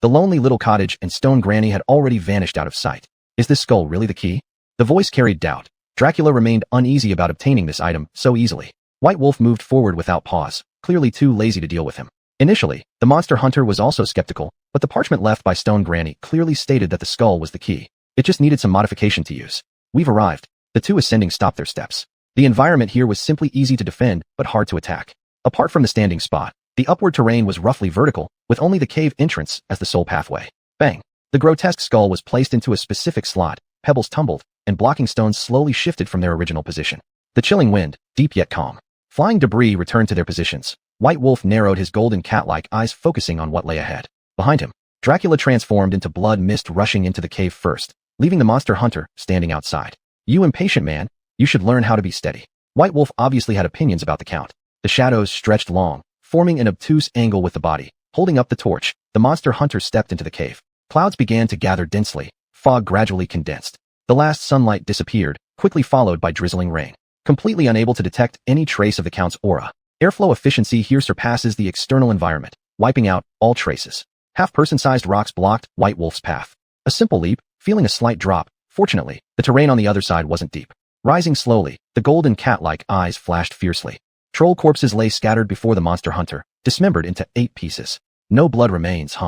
The lonely little cottage and Stone Granny had already vanished out of sight. Is this skull really the key? The voice carried doubt. Dracula remained uneasy about obtaining this item so easily. White Wolf moved forward without pause, clearly too lazy to deal with him. Initially, the monster hunter was also skeptical, but the parchment left by Stone Granny clearly stated that the skull was the key. It just needed some modification to use. We've arrived. The two ascending stopped their steps. The environment here was simply easy to defend, but hard to attack. Apart from the standing spot, the upward terrain was roughly vertical, with only the cave entrance as the sole pathway. Bang! The grotesque skull was placed into a specific slot, pebbles tumbled, and blocking stones slowly shifted from their original position. The chilling wind, deep yet calm. Flying debris returned to their positions. White Wolf narrowed his golden cat-like eyes focusing on what lay ahead. Behind him, Dracula transformed into blood mist rushing into the cave first, leaving the monster hunter standing outside. You impatient man, you should learn how to be steady. White Wolf obviously had opinions about the Count. The shadows stretched long, forming an obtuse angle with the body. Holding up the torch, the monster hunter stepped into the cave. Clouds began to gather densely, fog gradually condensed. The last sunlight disappeared, quickly followed by drizzling rain. Completely unable to detect any trace of the Count's aura. Airflow efficiency here surpasses the external environment, wiping out all traces. Half-person-sized rocks blocked White Wolf's path. A simple leap, feeling a slight drop. Fortunately, the terrain on the other side wasn't deep. Rising slowly, the golden cat-like eyes flashed fiercely. Troll corpses lay scattered before the monster hunter, dismembered into 8 pieces. No blood remains,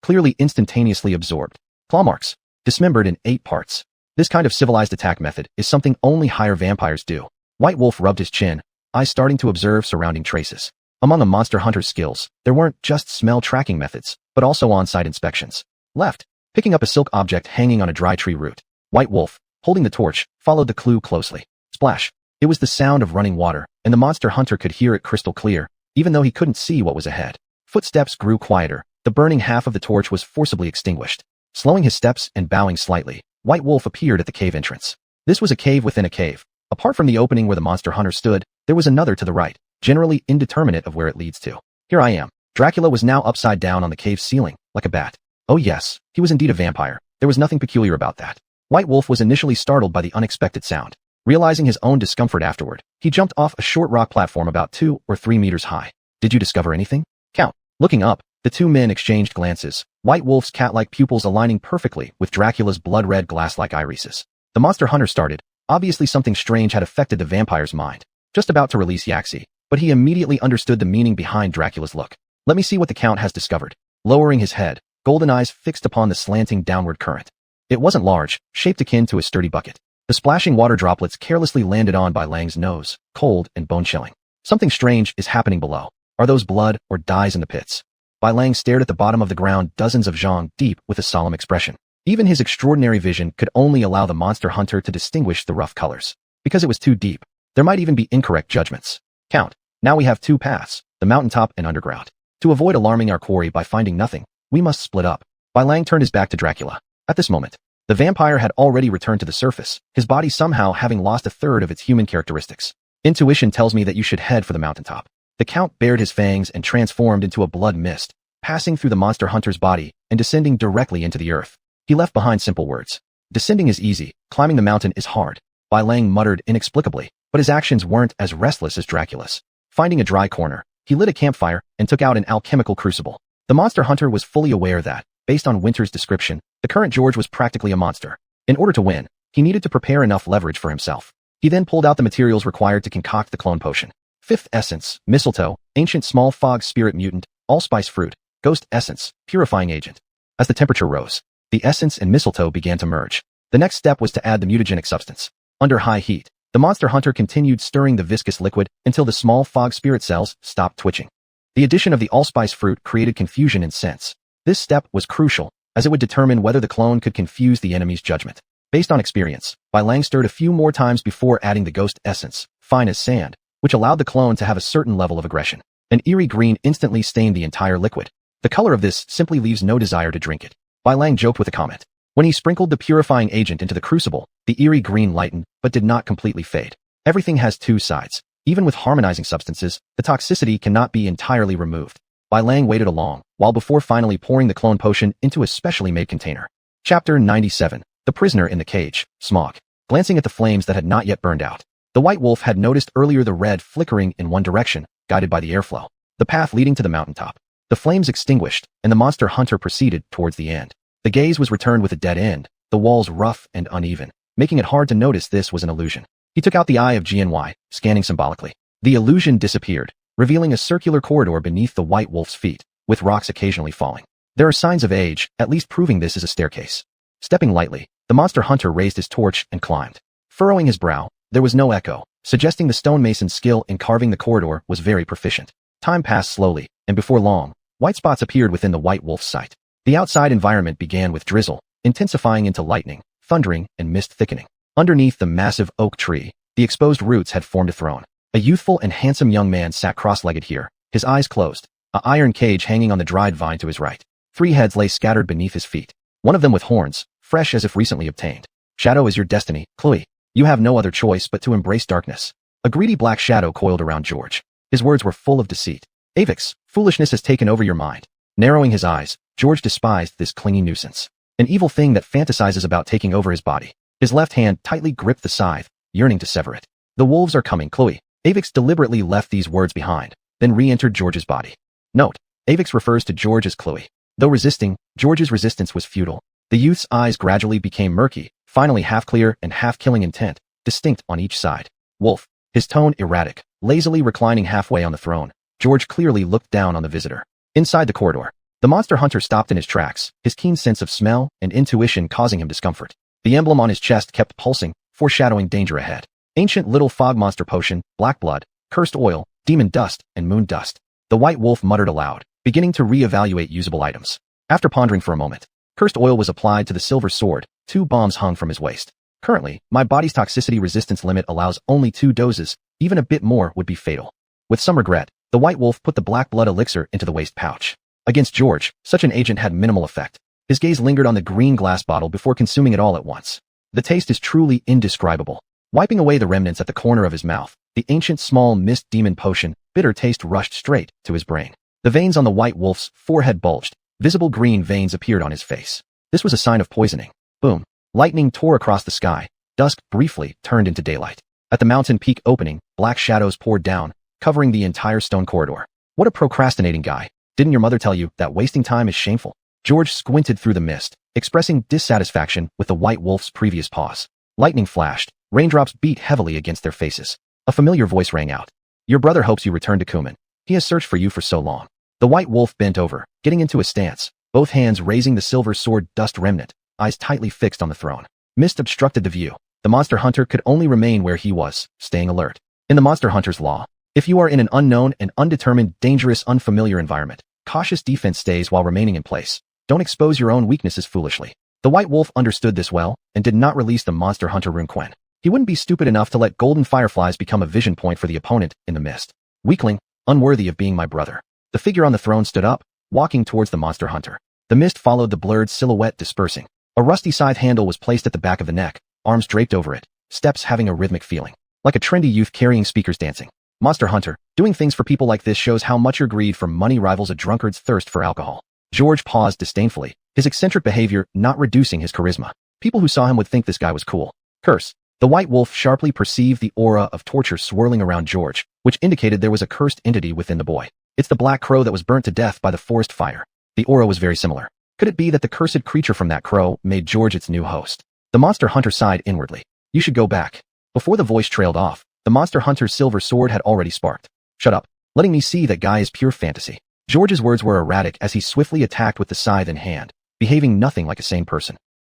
clearly instantaneously absorbed. Claw marks, dismembered in 8 parts. This kind of civilized attack method is something only higher vampires do. White Wolf rubbed his chin, eyes starting to observe surrounding traces. Among a monster hunter's skills, there weren't just smell tracking methods, but also on-site inspections. Left, picking up a silk object hanging on a dry tree root. White Wolf, holding the torch, followed the clue closely. Splash. It was the sound of running water, and the monster hunter could hear it crystal clear, even though he couldn't see what was ahead. Footsteps grew quieter. The burning half of the torch was forcibly extinguished. Slowing his steps and bowing slightly, White Wolf appeared at the cave entrance. This was a cave within a cave. Apart from the opening where the monster hunter stood, there was another to the right, generally indeterminate of where it leads to. Here I am. Dracula was now upside down on the cave's ceiling, like a bat. Oh yes, he was indeed a vampire. There was nothing peculiar about that. White Wolf was initially startled by the unexpected sound. Realizing his own discomfort afterward, he jumped off a short rock platform about 2 or 3 meters high. Did you discover anything? Count. Looking up, the two men exchanged glances, White Wolf's cat-like pupils aligning perfectly with Dracula's blood-red glass-like irises. The monster hunter started. Obviously something strange had affected the vampire's mind. Just about to release Yaxi, but he immediately understood the meaning behind Dracula's look. Let me see what the Count has discovered. Lowering his head, golden eyes fixed upon the slanting downward current. It wasn't large, shaped akin to a sturdy bucket. The splashing water droplets carelessly landed on Bai Lang's nose, cold and bone-chilling. Something strange is happening below. Are those blood or dyes in the pits? Bai Lang stared at the bottom of the ground dozens of zhang deep with a solemn expression. Even his extraordinary vision could only allow the monster hunter to distinguish the rough colors. Because it was too deep, there might even be incorrect judgments. Count. Now we have two paths, the mountaintop and underground. To avoid alarming our quarry by finding nothing, we must split up. Bai Lang turned his back to Dracula. At this moment, the vampire had already returned to the surface, his body somehow having lost a third of its human characteristics. Intuition tells me that you should head for the mountaintop. The Count bared his fangs and transformed into a blood mist, passing through the monster hunter's body and descending directly into the earth. He left behind simple words. Descending is easy, climbing the mountain is hard. Bai Lang muttered inexplicably, but his actions weren't as restless as Dracula's. Finding a dry corner, he lit a campfire and took out an alchemical crucible. The monster hunter was fully aware that, based on Winter's description, the current George was practically a monster. In order to win, he needed to prepare enough leverage for himself. He then pulled out the materials required to concoct the clone potion. Fifth essence, mistletoe, ancient small fog spirit mutant, allspice fruit, ghost essence, purifying agent. As the temperature rose, the essence and mistletoe began to merge. The next step was to add the mutagenic substance. Under high heat, the monster hunter continued stirring the viscous liquid until the small fog spirit cells stopped twitching. The addition of the allspice fruit created confusion in sense. This step was crucial, as it would determine whether the clone could confuse the enemy's judgment. Based on experience, Bai Lang stirred a few more times before adding the ghost essence, fine as sand, which allowed the clone to have a certain level of aggression. An eerie green instantly stained the entire liquid. The color of this simply leaves no desire to drink it. Bai Lang joked with a comment. When he sprinkled the purifying agent into the crucible, the eerie green lightened, but did not completely fade. Everything has two sides. Even with harmonizing substances, the toxicity cannot be entirely removed. Bai Lang waited along, while before finally pouring the clone potion into a specially made container. Chapter 97. The Prisoner in the Cage, Smog. Glancing at the flames that had not yet burned out, the White Wolf had noticed earlier the red flickering in one direction, guided by the airflow. The path leading to the mountaintop. The flames extinguished, and the monster hunter proceeded towards the end. The gaze was returned with a dead end, the walls rough and uneven, making it hard to notice this was an illusion. He took out the eye of GNY, scanning symbolically. The illusion disappeared, revealing a circular corridor beneath the White Wolf's feet, with rocks occasionally falling. There are signs of age, at least proving this is a staircase. Stepping lightly, the monster hunter raised his torch and climbed. Furrowing his brow, there was no echo, suggesting the stonemason's skill in carving the corridor was very proficient. Time passed slowly, and before long, white spots appeared within the White Wolf's sight. The outside environment began with drizzle, intensifying into lightning, thundering, and mist thickening. Underneath the massive oak tree, the exposed roots had formed a throne. A youthful and handsome young man sat cross-legged here, his eyes closed, an iron cage hanging on the dried vine to his right. 3 heads lay scattered beneath his feet, one of them with horns, fresh as if recently obtained. Shadow is your destiny, Chloe. You have no other choice but to embrace darkness. A greedy black shadow coiled around George. His words were full of deceit. Avix, foolishness has taken over your mind. Narrowing his eyes, George despised this clingy nuisance. An evil thing that fantasizes about taking over his body. His left hand tightly gripped the scythe, yearning to sever it. The wolves are coming, Chloe. Avix deliberately left these words behind, then re-entered George's body. Note, Avix refers to George as Chloe. Though resisting, George's resistance was futile. The youth's eyes gradually became murky, finally half clear and half killing intent, distinct on each side. Wolf, his tone erratic, lazily reclining halfway on the throne. George clearly looked down on the visitor. Inside the corridor, the monster hunter stopped in his tracks, his keen sense of smell and intuition causing him discomfort. The emblem on his chest kept pulsing, foreshadowing danger ahead. Ancient little fog monster potion, black blood, cursed oil, demon dust, and moon dust. The White Wolf muttered aloud, beginning to re-evaluate usable items. After pondering for a moment, cursed oil was applied to the silver sword. 2 bombs hung from his waist. Currently, my body's toxicity resistance limit allows only 2 doses, even a bit more would be fatal. With some regret, the White Wolf put the black blood elixir into the waist pouch. Against George, such an agent had minimal effect. His gaze lingered on the green glass bottle before consuming it all at once. The taste is truly indescribable. Wiping away the remnants at the corner of his mouth, the ancient small mist demon potion, bitter taste rushed straight to his brain. The veins on the White Wolf's forehead bulged. Visible green veins appeared on his face. This was a sign of poisoning. Boom. Lightning tore across the sky. Dusk briefly turned into daylight. At the mountain peak opening, black shadows poured down, covering the entire stone corridor. What a procrastinating guy. Didn't your mother tell you that wasting time is shameful? George squinted through the mist, expressing dissatisfaction with the White Wolf's previous pause. Lightning flashed. Raindrops beat heavily against their faces. A familiar voice rang out. Your brother hopes you return to Kuman. He has searched for you for so long. The White Wolf bent over, getting into a stance, both hands raising the silver sword dust remnant, eyes tightly fixed on the throne. Mist obstructed the view. The monster hunter could only remain where he was, staying alert. In the monster hunter's law, if you are in an unknown and undetermined, dangerous, unfamiliar environment, cautious defense stays while remaining in place. Don't expose your own weaknesses foolishly. The White Wolf understood this well and did not release the monster hunter rune Quen. He wouldn't be stupid enough to let golden fireflies become a vision point for the opponent in the mist. Weakling, unworthy of being my brother. The figure on the throne stood up, walking towards the monster hunter. The mist followed the blurred silhouette dispersing. A rusty scythe handle was placed at the back of the neck, arms draped over it, steps having a rhythmic feeling. Like a trendy youth carrying speakers dancing. Monster hunter, doing things for people like this shows how much your greed for money rivals a drunkard's thirst for alcohol. George paused disdainfully, his eccentric behavior not reducing his charisma. People who saw him would think this guy was cool. Curse. The White Wolf sharply perceived the aura of torture swirling around George, which indicated there was a cursed entity within the boy. It's the black crow that was burnt to death by the forest fire. The aura was very similar. Could it be that the cursed creature from that crow made George its new host? The monster hunter sighed inwardly. You should go back. Before the voice trailed off, the monster hunter's silver sword had already sparked. Shut up. Letting me see that guy is pure fantasy. George's words were erratic as he swiftly attacked with the scythe in hand, behaving nothing like a sane person.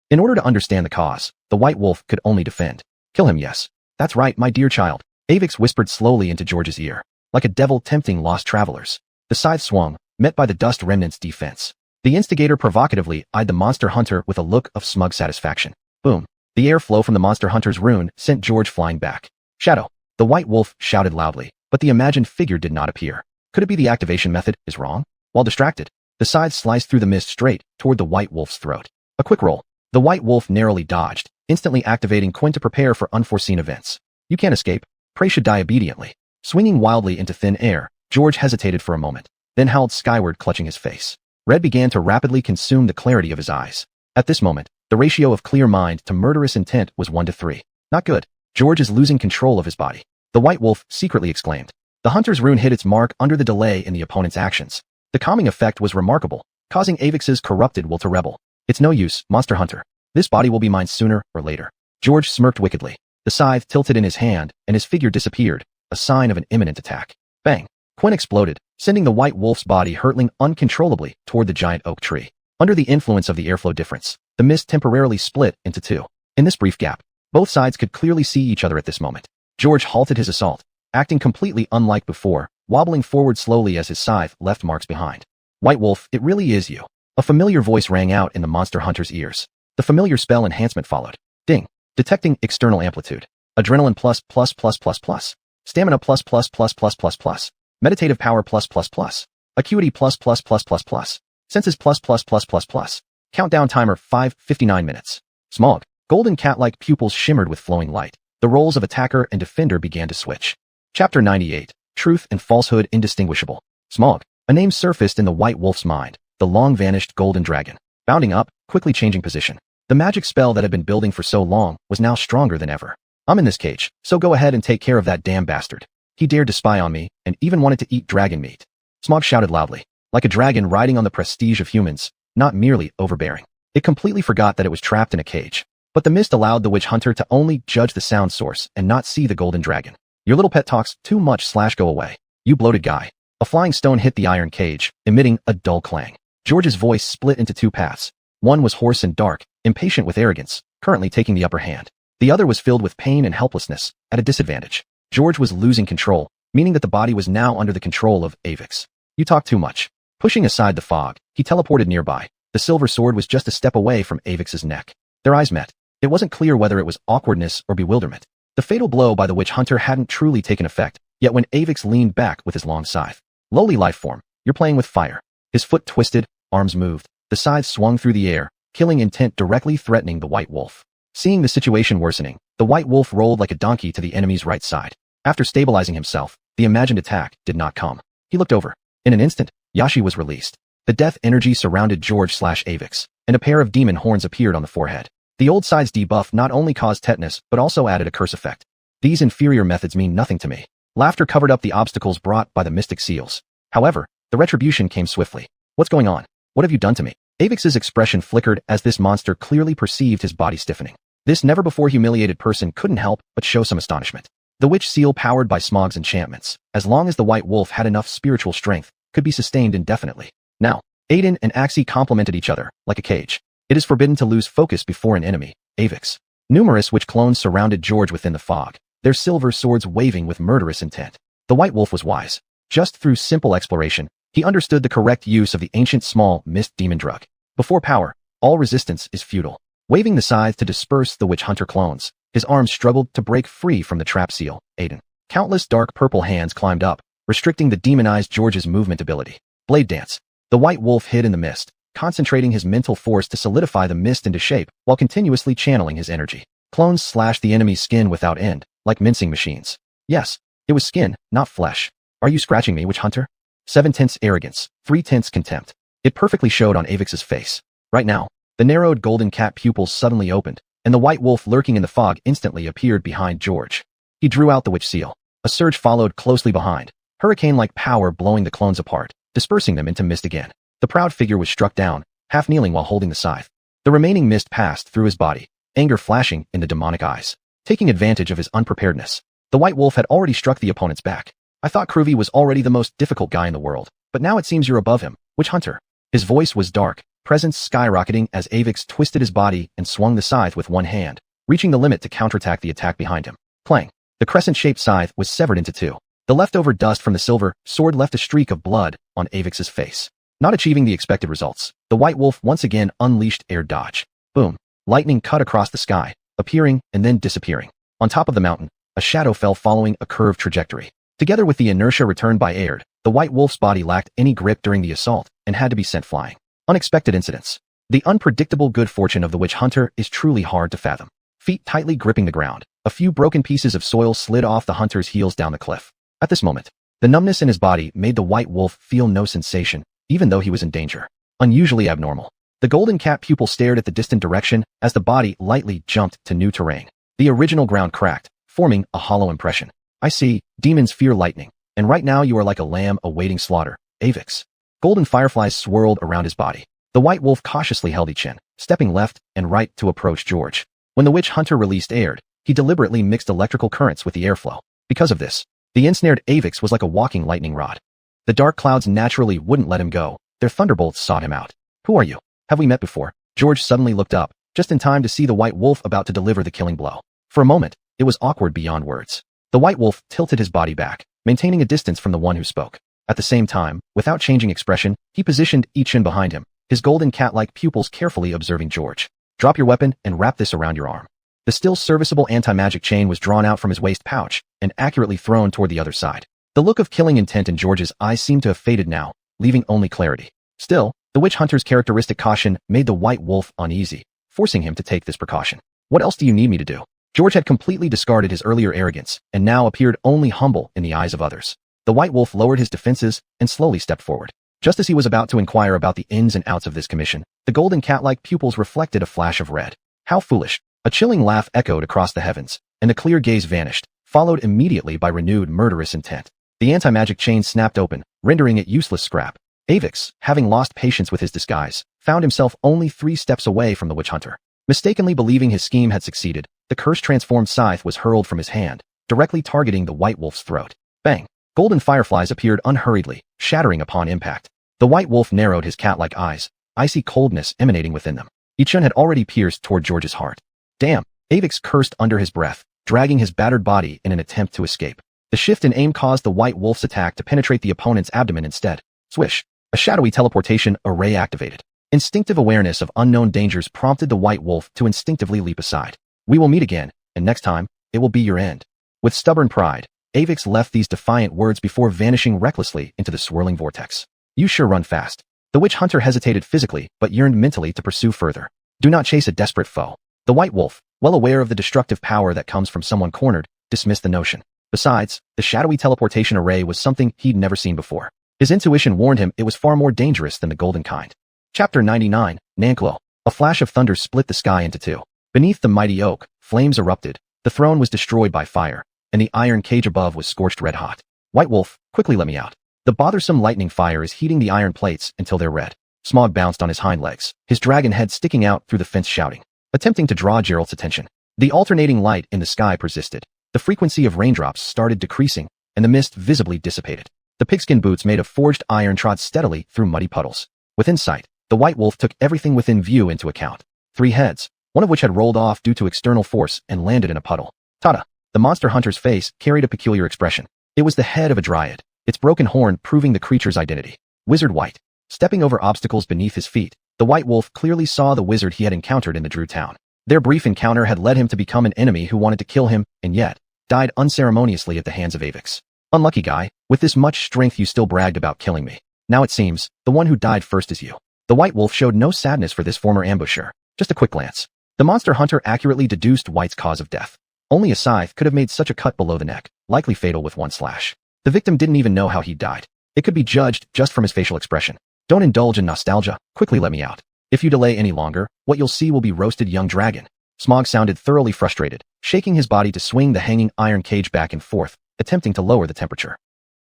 In order to understand the cause, the White Wolf could only defend. Kill him, yes. That's right, my dear child. Avix whispered slowly into George's ear, like a devil tempting lost travelers. The scythe swung, met by the dust remnant's defense. The instigator provocatively eyed the monster hunter with a look of smug satisfaction. Boom. The airflow from the monster hunter's rune sent George flying back. Shadow. The White Wolf shouted loudly, but the imagined figure did not appear. Could it be the activation method is wrong? While distracted, the scythe sliced through the mist straight toward the White Wolf's throat. A quick roll. The White Wolf narrowly dodged, instantly activating Quen to prepare for unforeseen events. You can't escape. Prey should die obediently. Swinging wildly into thin air, George hesitated for a moment, then howled skyward, clutching his face. Red began to rapidly consume the clarity of his eyes. At this moment, the ratio of clear mind to murderous intent was 1 to 3. Not good. George is losing control of his body. The White Wolf secretly exclaimed. The hunter's rune hit its mark under the delay in the opponent's actions. The calming effect was remarkable, causing Avix's corrupted will to rebel. It's no use, monster hunter. This body will be mine sooner or later. George smirked wickedly. The scythe tilted in his hand, and his figure disappeared, a sign of an imminent attack. Bang! Quen exploded, sending the White Wolf's body hurtling uncontrollably toward the giant oak tree. Under the influence of the airflow difference, the mist temporarily split into two. In this brief gap, both sides could clearly see each other at this moment. George halted his assault, acting completely unlike before, wobbling forward slowly as his scythe left marks behind. White Wolf, it really is you. A familiar voice rang out in the monster hunter's ears. The familiar spell enhancement followed. Ding. Detecting external amplitude. Adrenaline plus plus plus plus plus. Stamina plus plus plus plus plus plus. Meditative power plus plus plus. Acuity plus plus plus plus plus. Senses plus plus plus plus plus. Countdown timer 5:59 minutes. Smog. Golden cat-like pupils shimmered with flowing light. The roles of attacker and defender began to switch. Chapter 98. Truth and falsehood indistinguishable. Smog. A name surfaced in the White Wolf's mind. The long-vanished golden dragon. Bounding up, quickly changing position. The magic spell that had been building for so long was now stronger than ever. I'm in this cage, so go ahead and take care of that damn bastard. He dared to spy on me, and even wanted to eat dragon meat. Smog shouted loudly, like a dragon riding on the prestige of humans, not merely overbearing. It completely forgot that it was trapped in a cage. But the mist allowed the witch hunter to only judge the sound source and not see the golden dragon. Your little pet talks too much / go away. You bloated guy. A flying stone hit the iron cage, emitting a dull clang. George's voice split into two paths. One was hoarse and dark, impatient with arrogance, currently taking the upper hand. The other was filled with pain and helplessness, at a disadvantage. George was losing control, meaning that the body was now under the control of Avix. You talk too much. Pushing aside the fog, he teleported nearby. The silver sword was just a step away from Avix's neck. Their eyes met. It wasn't clear whether it was awkwardness or bewilderment. The fatal blow by the witch hunter hadn't truly taken effect, yet when Avix leaned back with his long scythe. Lowly life form, you're playing with fire. His foot twisted, arms moved. The scythe swung through the air, killing intent directly threatening the White Wolf. Seeing the situation worsening, the White Wolf rolled like a donkey to the enemy's right side. After stabilizing himself, the imagined attack did not come. He looked over. In an instant, Yashi was released. The death energy surrounded George / Avix, and a pair of demon horns appeared on the forehead. The old side's debuff not only caused tetanus, but also added a curse effect. These inferior methods mean nothing to me. Laughter covered up the obstacles brought by the mystic seals. However, the retribution came swiftly. What's going on? What have you done to me? Avix's expression flickered as this monster clearly perceived his body stiffening. This never-before-humiliated person couldn't help but show some astonishment. The witch seal powered by Smog's enchantments, as long as the White Wolf had enough spiritual strength, could be sustained indefinitely. Now, Aiden and Axie complemented each other, like a cage. It is forbidden to lose focus before an enemy, Avix. Numerous witch clones surrounded George within the fog, their silver swords waving with murderous intent. The White Wolf was wise. Just through simple exploration, he understood the correct use of the ancient small mist demon drug. Before power, all resistance is futile. Waving the scythe to disperse the witch hunter clones, his arms struggled to break free from the trap seal, Aiden. Countless dark purple hands climbed up, restricting the demonized George's movement ability. Blade dance. The White Wolf hid in the mist, concentrating his mental force to solidify the mist into shape while continuously channeling his energy. Clones slashed the enemy's skin without end, like mincing machines. Yes, it was skin, not flesh. Are you scratching me, witch hunter? 7/10 arrogance, 3/10 contempt. It perfectly showed on Avix's face. Right now, the narrowed golden cat pupils suddenly opened, and the White Wolf lurking in the fog instantly appeared behind George. He drew out the witch seal. A surge followed closely behind, hurricane-like power blowing the clones apart, dispersing them into mist again. The proud figure was struck down, half kneeling while holding the scythe. The remaining mist passed through his body, anger flashing in the demonic eyes. Taking advantage of his unpreparedness, the White Wolf had already struck the opponent's back. I thought Kruvy was already the most difficult guy in the world, but now it seems you're above him, witch hunter. His voice was dark, presence skyrocketing as Avix twisted his body and swung the scythe with one hand, reaching the limit to counterattack the attack behind him. Clang. The crescent-shaped scythe was severed into two. The leftover dust from the silver sword left a streak of blood on Avix's face. Not achieving the expected results, the White Wolf once again unleashed air dodge. Boom. Lightning cut across the sky, appearing and then disappearing. On top of the mountain, a shadow fell following a curved trajectory. Together with the inertia returned by Aird, the White Wolf's body lacked any grip during the assault and had to be sent flying. Unexpected incidents. The unpredictable good fortune of the witch hunter is truly hard to fathom. Feet tightly gripping the ground, a few broken pieces of soil slid off the hunter's heels down the cliff. At this moment, the numbness in his body made the White Wolf feel no sensation, even though he was in danger. Unusually abnormal. The golden cat pupil stared at the distant direction as the body lightly jumped to new terrain. The original ground cracked, forming a hollow impression. I see, demons fear lightning, and right now you are like a lamb awaiting slaughter, Avix. Golden fireflies swirled around his body. The White Wolf cautiously held each in, stepping left and right to approach George. When the witch hunter released Aird, he deliberately mixed electrical currents with the airflow. Because of this, the ensnared Avix was like a walking lightning rod. The dark clouds naturally wouldn't let him go. Their thunderbolts sought him out. Who are you? Have we met before? George suddenly looked up, just in time to see the White Wolf about to deliver the killing blow. For a moment, it was awkward beyond words. The White Wolf tilted his body back, maintaining a distance from the one who spoke. At the same time, without changing expression, he positioned each chin behind him, his golden cat-like pupils carefully observing George. Drop your weapon and wrap this around your arm. The still serviceable anti-magic chain was drawn out from his waist pouch and accurately thrown toward the other side. The look of killing intent in George's eyes seemed to have faded now, leaving only clarity. Still, the witch hunter's characteristic caution made the White Wolf uneasy, forcing him to take this precaution. What else do you need me to do? George had completely discarded his earlier arrogance and now appeared only humble in the eyes of others. The White Wolf lowered his defenses and slowly stepped forward. Just as he was about to inquire about the ins and outs of this commission, the golden cat-like pupils reflected a flash of red. How foolish. A chilling laugh echoed across the heavens, and the clear gaze vanished, followed immediately by renewed murderous intent. The anti-magic chain snapped open, rendering it useless scrap. Avix, having lost patience with his disguise, found himself only 3 steps away from the witch hunter. Mistakenly believing his scheme had succeeded, the curse-transformed scythe was hurled from his hand, directly targeting the White Wolf's throat. Bang! Golden fireflies appeared unhurriedly, shattering upon impact. The White Wolf narrowed his cat-like eyes, icy coldness emanating within them. Each one had already pierced toward George's heart. Damn! Avix cursed under his breath, dragging his battered body in an attempt to escape. The shift in aim caused the White Wolf's attack to penetrate the opponent's abdomen instead. Swish! A shadowy teleportation array activated. Instinctive awareness of unknown dangers prompted the White Wolf to instinctively leap aside. We will meet again, and next time, it will be your end. With stubborn pride, Avix left these defiant words before vanishing recklessly into the swirling vortex. You sure run fast. The witch hunter hesitated physically but yearned mentally to pursue further. Do not chase a desperate foe. The White Wolf, well aware of the destructive power that comes from someone cornered, dismissed the notion. Besides, the shadowy teleportation array was something he'd never seen before. His intuition warned him it was far more dangerous than the golden kind. Chapter 99, Nanklo. A flash of thunder split the sky into two. Beneath the mighty oak, flames erupted, the throne was destroyed by fire, and the iron cage above was scorched red hot. White Wolf, quickly let me out. The bothersome lightning fire is heating the iron plates until they're red. Smog bounced on his hind legs, his dragon head sticking out through the fence shouting, attempting to draw Geralt's attention. The alternating light in the sky persisted. The frequency of raindrops started decreasing, and the mist visibly dissipated. The pigskin boots made of forged iron trod steadily through muddy puddles. Within sight, the white wolf took everything within view into account. 3 heads, one of which had rolled off due to external force and landed in a puddle. Tada! The monster hunter's face carried a peculiar expression. It was the head of a dryad, its broken horn proving the creature's identity. Wizard White. Stepping over obstacles beneath his feet, the white wolf clearly saw the wizard he had encountered in the Drew town. Their brief encounter had led him to become an enemy who wanted to kill him, and yet, died unceremoniously at the hands of Avix. Unlucky guy, with this much strength you still bragged about killing me. Now it seems, the one who died first is you. The white wolf showed no sadness for this former ambusher, just a quick glance. The monster hunter accurately deduced White's cause of death. Only a scythe could have made such a cut below the neck, likely fatal with 1 slash. The victim didn't even know how he died. It could be judged just from his facial expression. Don't indulge in nostalgia, quickly let me out. If you delay any longer, what you'll see will be roasted young dragon. Smog sounded thoroughly frustrated, shaking his body to swing the hanging iron cage back and forth, attempting to lower the temperature.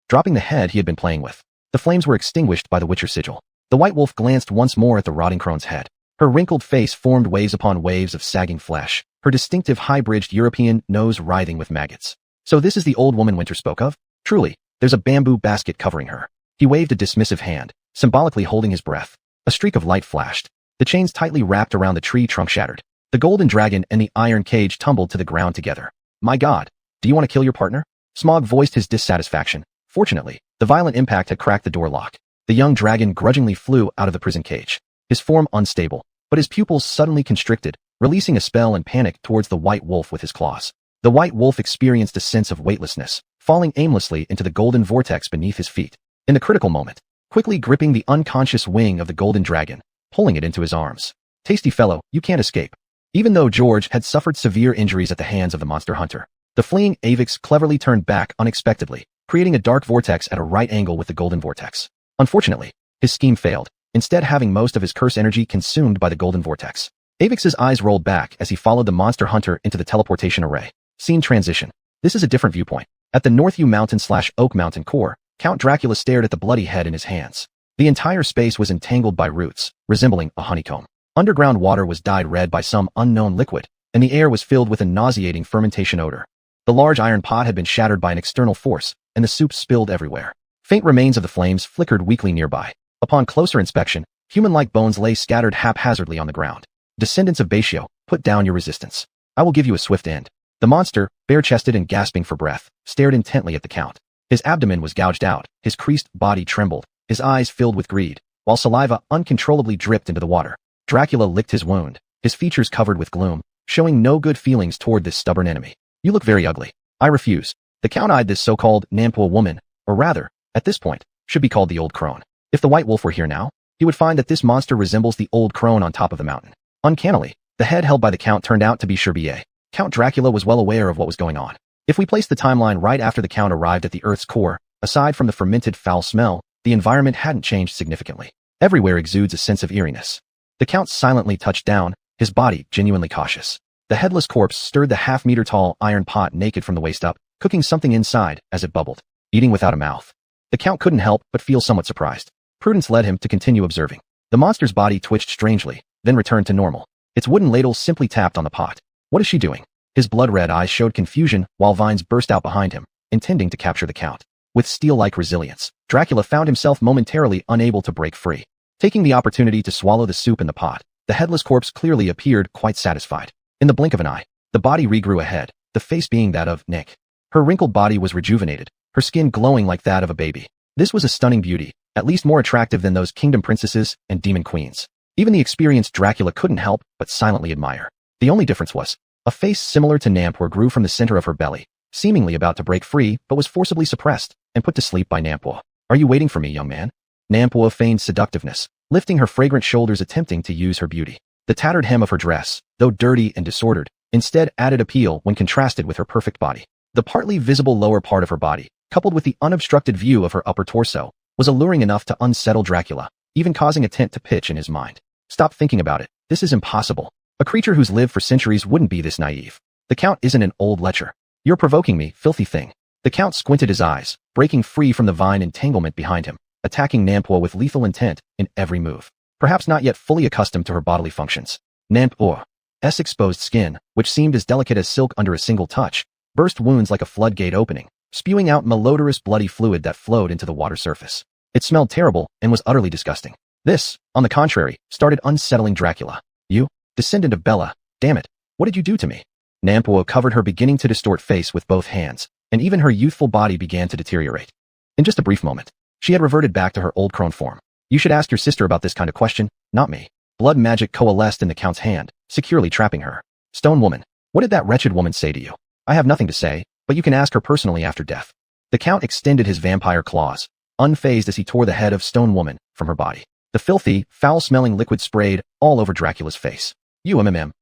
Dropping the head he had been playing with, the flames were extinguished by the Witcher sigil. The white wolf glanced once more at the rotting crone's head. Her wrinkled face formed waves upon waves of sagging flesh, her distinctive high-bridged European nose writhing with maggots. So this is the old woman Winter spoke of? Truly, there's a bamboo basket covering her. He waved a dismissive hand, symbolically holding his breath. A streak of light flashed. The chains tightly wrapped around the tree trunk shattered. The golden dragon and the iron cage tumbled to the ground together. My God, do you want to kill your partner? Smog voiced his dissatisfaction. Fortunately, the violent impact had cracked the door lock. The young dragon grudgingly flew out of the prison cage. His form unstable, but his pupils suddenly constricted, releasing a spell and panic towards the white wolf with his claws. The white wolf experienced a sense of weightlessness, falling aimlessly into the golden vortex beneath his feet. In the critical moment, quickly gripping the unconscious wing of the golden dragon, pulling it into his arms. Tasty fellow, you can't escape. Even though George had suffered severe injuries at the hands of the monster hunter, the fleeing Avix cleverly turned back unexpectedly, creating a dark vortex at a right angle with the golden vortex. Unfortunately, his scheme failed, instead having most of his curse energy consumed by the golden vortex. Avix's eyes rolled back as he followed the monster hunter into the teleportation array. Scene transition. This is a different viewpoint. At the Northview Mountain/Oak Mountain core, Count Dracula stared at the bloody head in his hands. The entire space was entangled by roots, resembling a honeycomb. Underground water was dyed red by some unknown liquid, and the air was filled with a nauseating fermentation odor. The large iron pot had been shattered by an external force, and the soup spilled everywhere. Faint remains of the flames flickered weakly nearby. Upon closer inspection, human-like bones lay scattered haphazardly on the ground. Descendants of Batio, put down your resistance. I will give you a swift end. The monster, bare-chested and gasping for breath, stared intently at the count. His abdomen was gouged out, his creased body trembled, his eyes filled with greed, while saliva uncontrollably dripped into the water. Dracula licked his wound, his features covered with gloom, showing no good feelings toward this stubborn enemy. You look very ugly. I refuse. The count eyed this so-called Nampoa woman, or rather, at this point, should be called the old crone. If the white wolf were here now, he would find that this monster resembles the old crone on top of the mountain. Uncannily, the head held by the count turned out to be Sherbier. Count Dracula was well aware of what was going on. If we place the timeline right after the count arrived at the Earth's core, aside from the fermented foul smell, the environment hadn't changed significantly. Everywhere exudes a sense of eeriness. The count silently touched down, his body genuinely cautious. The headless corpse stirred the half-meter-tall iron pot naked from the waist up, cooking something inside as it bubbled, eating without a mouth. The count couldn't help but feel somewhat surprised. Prudence led him to continue observing. The monster's body twitched strangely, then returned to normal. Its wooden ladle simply tapped on the pot. What is she doing? His blood-red eyes showed confusion while vines burst out behind him, intending to capture the count. With steel-like resilience, Dracula found himself momentarily unable to break free. Taking the opportunity to swallow the soup in the pot, the headless corpse clearly appeared quite satisfied. In the blink of an eye, the body regrew a head, the face being that of Nick. Her wrinkled body was rejuvenated, her skin glowing like that of a baby. This was a stunning beauty, at least more attractive than those kingdom princesses and demon queens. Even the experienced Dracula couldn't help but silently admire. The only difference was, a face similar to Nampoa grew from the center of her belly, seemingly about to break free but was forcibly suppressed and put to sleep by Nampoa. Are you waiting for me, young man? Nampoa feigned seductiveness, lifting her fragrant shoulders attempting to use her beauty. The tattered hem of her dress, though dirty and disordered, instead added appeal when contrasted with her perfect body. The partly visible lower part of her body, coupled with the unobstructed view of her upper torso, was alluring enough to unsettle Dracula, even causing a tent to pitch in his mind. Stop thinking about it. This is impossible. A creature who's lived for centuries wouldn't be this naive. The Count isn't an old lecher. You're provoking me, filthy thing. The Count squinted his eyes, breaking free from the vine entanglement behind him, attacking Nampoa with lethal intent in every move. Perhaps not yet fully accustomed to her bodily functions. Nampoa's exposed skin, which seemed as delicate as silk under a single touch, burst wounds like a floodgate opening, spewing out malodorous bloody fluid that flowed into the water surface. It smelled terrible and was utterly disgusting. This, on the contrary, started unsettling Dracula. You, descendant of Bela, damn it, what did you do to me? Nampuo covered her beginning to distort face with both hands, and even her youthful body began to deteriorate. In just a brief moment, she had reverted back to her old crone form. You should ask your sister about this kind of question, not me. Blood magic coalesced in the Count's hand, securely trapping her. Stone woman, what did that wretched woman say to you? I have nothing to say, but you can ask her personally after death. The Count extended his vampire claws, unfazed as he tore the head of Stone Woman from her body. The filthy, foul-smelling liquid sprayed all over Dracula's face. You MMM.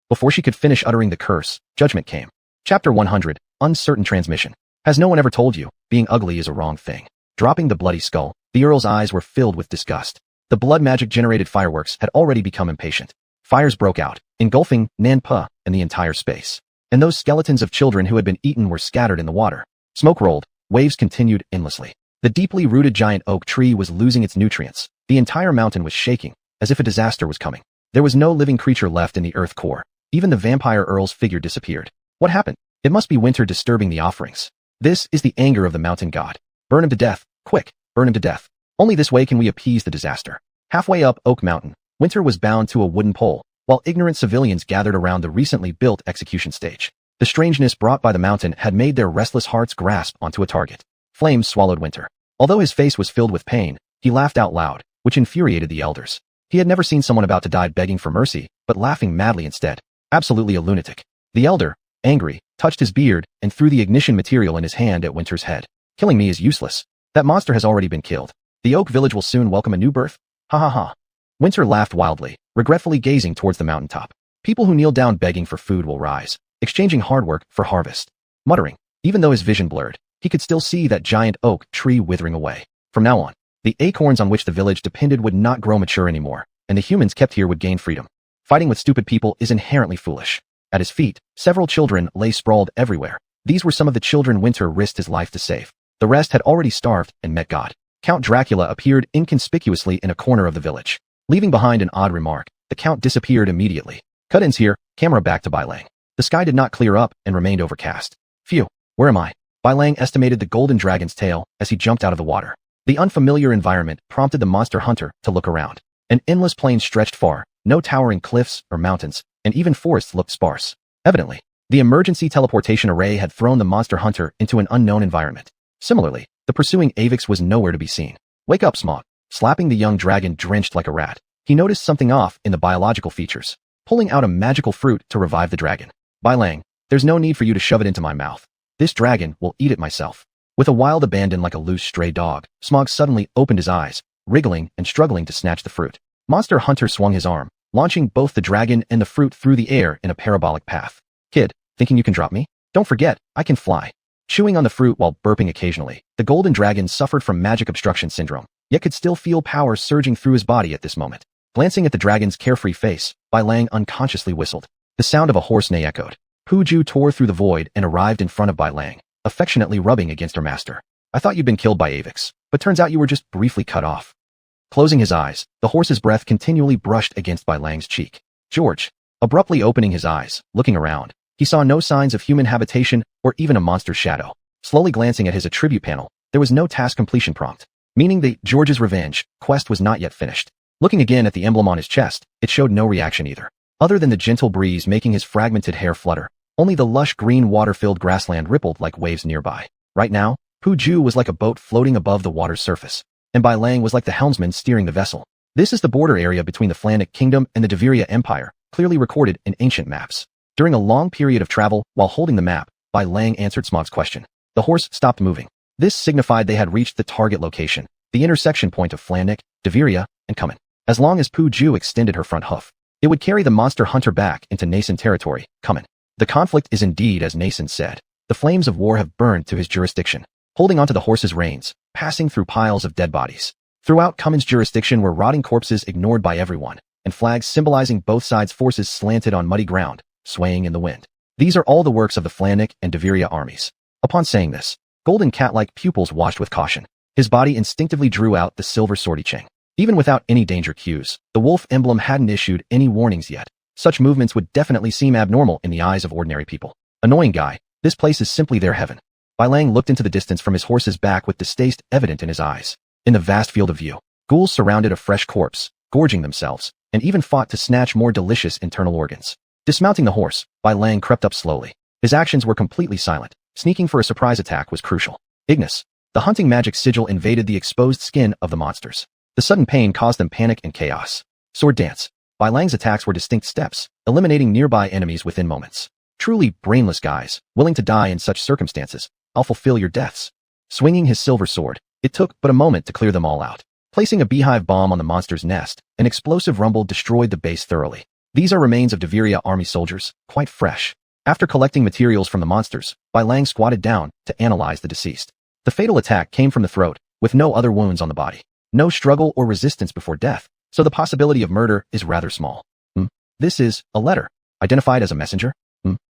Before she could finish uttering the curse, judgment came. Chapter 100, Uncertain Transmission. Has no one ever told you, being ugly is a wrong thing? Dropping the bloody skull, the Earl's eyes were filled with disgust. The blood magic-generated fireworks had already become impatient. Fires broke out, engulfing Nanpa and the entire space. And those skeletons of children who had been eaten were scattered in the water. Smoke rolled, waves continued endlessly. The deeply rooted giant oak tree was losing its nutrients. The entire mountain was shaking, as if a disaster was coming. There was no living creature left in the earth core. Even the vampire Earl's figure disappeared. What happened? It must be winter disturbing the offerings. This is the anger of the mountain god. Burn him to death, quick, burn him to death. Only this way can we appease the disaster. Halfway up Oak Mountain, Winter was bound to a wooden pole, while ignorant civilians gathered around the recently built execution stage. The strangeness brought by the mountain had made their restless hearts grasp onto a target. Flames swallowed Winter. Although his face was filled with pain, he laughed out loud, which infuriated the elders. He had never seen someone about to die begging for mercy, but laughing madly instead. Absolutely a lunatic. The elder, angry, touched his beard and threw the ignition material in his hand at Winter's head. Killing me is useless. That monster has already been killed. The Oak Village will soon welcome a new birth. Ha ha ha. Winter laughed wildly, regretfully gazing towards the mountaintop. People who kneel down begging for food will rise, exchanging hard work for harvest. Muttering, even though his vision blurred, he could still see that giant oak tree withering away. From now on, the acorns on which the village depended would not grow mature anymore, and the humans kept here would gain freedom. Fighting with stupid people is inherently foolish. At his feet, several children lay sprawled everywhere. These were some of the children Winter risked his life to save. The rest had already starved and met God. Count Dracula appeared inconspicuously in a corner of the village. Leaving behind an odd remark, the Count disappeared immediately. Cut-ins here, camera back to Bai Lang. The sky did not clear up and remained overcast. Phew, where am I? Bai Lang estimated the golden dragon's tail as he jumped out of the water. The unfamiliar environment prompted the monster hunter to look around. An endless plain stretched far, no towering cliffs or mountains, and even forests looked sparse. Evidently, the emergency teleportation array had thrown the monster hunter into an unknown environment. Similarly, the pursuing Avix was nowhere to be seen. Wake up, Smog. Slapping the young dragon drenched like a rat, he noticed something off in the biological features, pulling out a magical fruit to revive the dragon. Bai Lang, there's no need for you to shove it into my mouth. This dragon will eat it myself. With a wild abandon like a loose stray dog, Smog suddenly opened his eyes, wriggling and struggling to snatch the fruit. Monster Hunter swung his arm, launching both the dragon and the fruit through the air in a parabolic path. Kid, thinking you can drop me? Don't forget, I can fly. Chewing on the fruit while burping occasionally, the golden dragon suffered from magic obstruction syndrome, yet could still feel power surging through his body at this moment. Glancing at the dragon's carefree face, Bai Lang unconsciously whistled. The sound of a horse neigh echoed. Pu Ju tore through the void and arrived in front of Bai Lang, affectionately rubbing against her master. I thought you'd been killed by Avix, but turns out you were just briefly cut off. Closing his eyes, the horse's breath continually brushed against Bai Lang's cheek. George, abruptly opening his eyes, looking around, he saw no signs of human habitation or even a monster's shadow. Slowly glancing at his attribute panel, there was no task completion prompt, meaning the George's Revenge quest was not yet finished. Looking again at the emblem on his chest, it showed no reaction either. Other than the gentle breeze making his fragmented hair flutter, only the lush green water-filled grassland rippled like waves nearby. Right now, Pu Ju was like a boat floating above the water's surface, and Bai Lang was like the helmsman steering the vessel. This is the border area between the Flannic Kingdom and the Deveria Empire, clearly recorded in ancient maps. During a long period of travel, while holding the map, Bai Lang answered Smog's question. The horse stopped moving. This signified they had reached the target location, the intersection point of Flannic, Deveria, and Cumin. As long as Pu Ju extended her front hoof, it would carry the monster hunter back into Nason territory, Cumin. The conflict is indeed as Nason said. The flames of war have burned to his jurisdiction, holding onto the horse's reins, passing through piles of dead bodies. Throughout Cumin's jurisdiction were rotting corpses ignored by everyone, and flags symbolizing both sides' forces slanted on muddy ground, swaying in the wind. These are all the works of the Flannic and Deveria armies. Upon saying this, golden cat-like pupils watched with caution. His body instinctively drew out the silver sword Cheng. Even without any danger cues, the wolf emblem hadn't issued any warnings yet. Such movements would definitely seem abnormal in the eyes of ordinary people. Annoying guy, this place is simply their heaven. Bai Lang looked into the distance from his horse's back with distaste evident in his eyes. In the vast field of view, Ghouls surrounded a fresh corpse, gorging themselves, and even fought to snatch more delicious internal organs. Dismounting the horse, Bai Lang crept up slowly. His actions were completely silent. Sneaking for a surprise attack was crucial. Ignis. The hunting magic sigil invaded the exposed skin of the monsters. The sudden pain caused them panic and chaos. Sword dance. Bai Lang's attacks were distinct steps, eliminating nearby enemies within moments. Truly brainless guys, willing to die in such circumstances. I'll fulfill your deaths. Swinging his silver sword, it took but a moment to clear them all out. Placing a beehive bomb on the monster's nest, an explosive rumble destroyed the base thoroughly. These are remains of Deviria army soldiers, quite fresh. After collecting materials from the monsters, Bai Lang squatted down to analyze the deceased. The fatal attack came from the throat, with no other wounds on the body. No struggle or resistance before death, so the possibility of murder is rather small. This is a letter, identified as a messenger.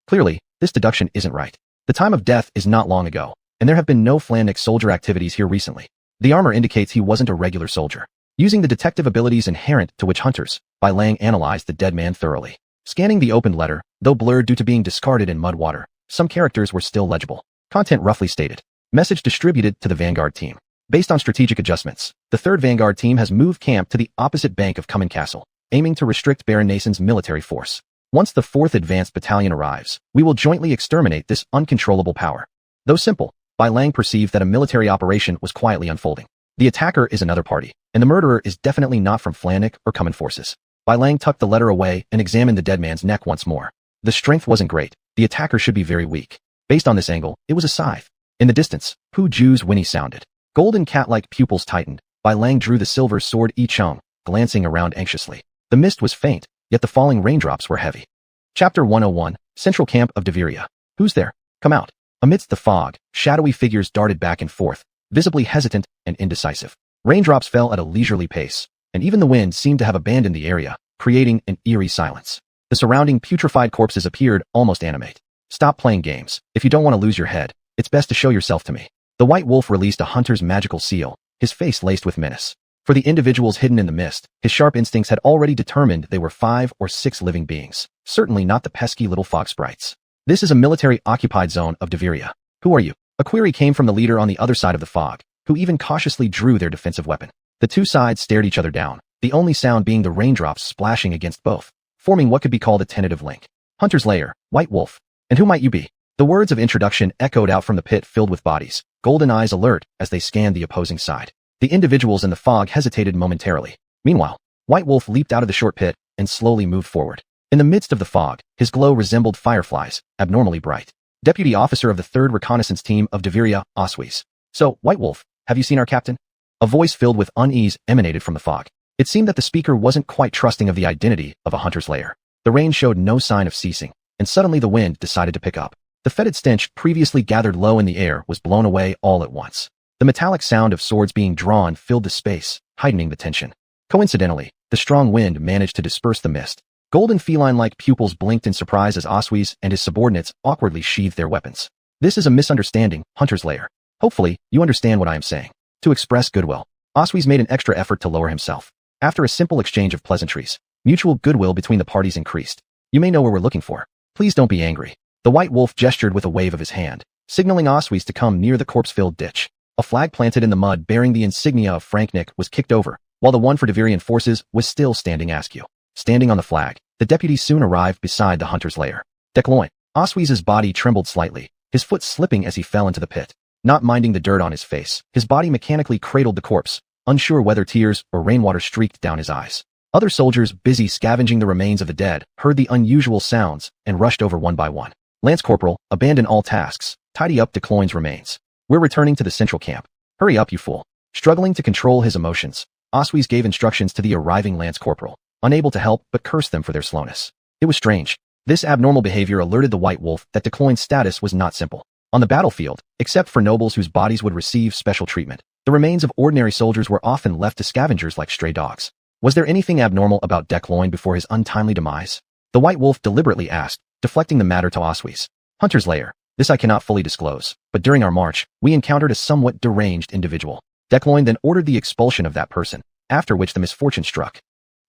Clearly, this deduction isn't right. The time of death is not long ago, and there have been no Flannic soldier activities here recently. The armor indicates he wasn't a regular soldier. Using the detective abilities inherent to witch hunters, Bai Lang analyzed the dead man thoroughly. Scanning the opened letter, though blurred due to being discarded in mud water, some characters were still legible. Content roughly stated. Message distributed to the Vanguard team. Based on strategic adjustments, the 3rd Vanguard team has moved camp to the opposite bank of Cummin Castle, aiming to restrict Baron Nason's military force. Once the 4th Advanced Battalion arrives, we will jointly exterminate this uncontrollable power. Though simple, Bai Lang perceived that a military operation was quietly unfolding. The attacker is another party, and the murderer is definitely not from Flannic or Cummin forces. Bai Lang tucked the letter away and examined the dead man's neck once more. The strength wasn't great. The attacker should be very weak. Based on this angle, it was a scythe. In the distance, Pu Ju's whinny sounded. Golden cat-like pupils tightened. Bai Lang drew the silver sword I Chong, glancing around anxiously. The mist was faint, yet the falling raindrops were heavy. Chapter 101, Central Camp of Deviria. Who's there? Come out. Amidst the fog, shadowy figures darted back and forth, visibly hesitant and indecisive. Raindrops fell at a leisurely pace, and even the wind seemed to have abandoned the area, creating an eerie silence. The surrounding putrefied corpses appeared almost animate. Stop playing games. If you don't want to lose your head, it's best to show yourself to me. The White Wolf released a hunter's magical seal, his face laced with menace. For the individuals hidden in the mist, his sharp instincts had already determined they were 5 or 6 living beings, certainly not the pesky little fog sprites. This is a military-occupied zone of Deviria. Who are you? A query came from the leader on the other side of the fog, who even cautiously drew their defensive weapon. The two sides stared each other down, the only sound being the raindrops splashing against both, forming what could be called a tentative link. Hunter's Lair, White Wolf. And who might you be? The words of introduction echoed out from the pit filled with bodies, golden eyes alert as they scanned the opposing side. The individuals in the fog hesitated momentarily. Meanwhile, White Wolf leaped out of the short pit and slowly moved forward. In the midst of the fog, his glow resembled fireflies, abnormally bright. Deputy Officer of the 3rd Reconnaissance Team of Deviria, Oswies. So, White Wolf, have you seen our captain? A voice filled with unease emanated from the fog. It seemed that the speaker wasn't quite trusting of the identity of a hunter's lair. The rain showed no sign of ceasing, and suddenly the wind decided to pick up. The fetid stench previously gathered low in the air was blown away all at once. The metallic sound of swords being drawn filled the space, heightening the tension. Coincidentally, the strong wind managed to disperse the mist. Golden feline-like pupils blinked in surprise as Oswies and his subordinates awkwardly sheathed their weapons. This is a misunderstanding, Hunter's Lair. Hopefully, you understand what I am saying. To express goodwill, Oswies made an extra effort to lower himself. After a simple exchange of pleasantries, mutual goodwill between the parties increased. You may know what we're looking for. Please don't be angry. The White Wolf gestured with a wave of his hand, signaling Oswies to come near the corpse-filled ditch. A flag planted in the mud bearing the insignia of Franknick was kicked over, while the one for Devirian forces was still standing askew. Standing on the flag, the deputy soon arrived beside the hunter's lair. Decloin. Oswies' body trembled slightly, his foot slipping as he fell into the pit. Not minding the dirt on his face, his body mechanically cradled the corpse, unsure whether tears or rainwater streaked down his eyes. Other soldiers, busy scavenging the remains of the dead, heard the unusual sounds and rushed over one by one. Lance Corporal, abandon all tasks. Tidy up Decloin's remains. We're returning to the central camp. Hurry up, you fool. Struggling to control his emotions, Oswies gave instructions to the arriving Lance Corporal, unable to help but curse them for their slowness. It was strange. This abnormal behavior alerted the White Wolf that Decloin's status was not simple. On the battlefield, except for nobles whose bodies would receive special treatment, the remains of ordinary soldiers were often left to scavengers like stray dogs. Was there anything abnormal about Decloin before his untimely demise? The White Wolf deliberately asked, deflecting the matter to Oswies. Hunter's Lair. This I cannot fully disclose, but during our march, we encountered a somewhat deranged individual. Decloin then ordered the expulsion of that person, after which the misfortune struck.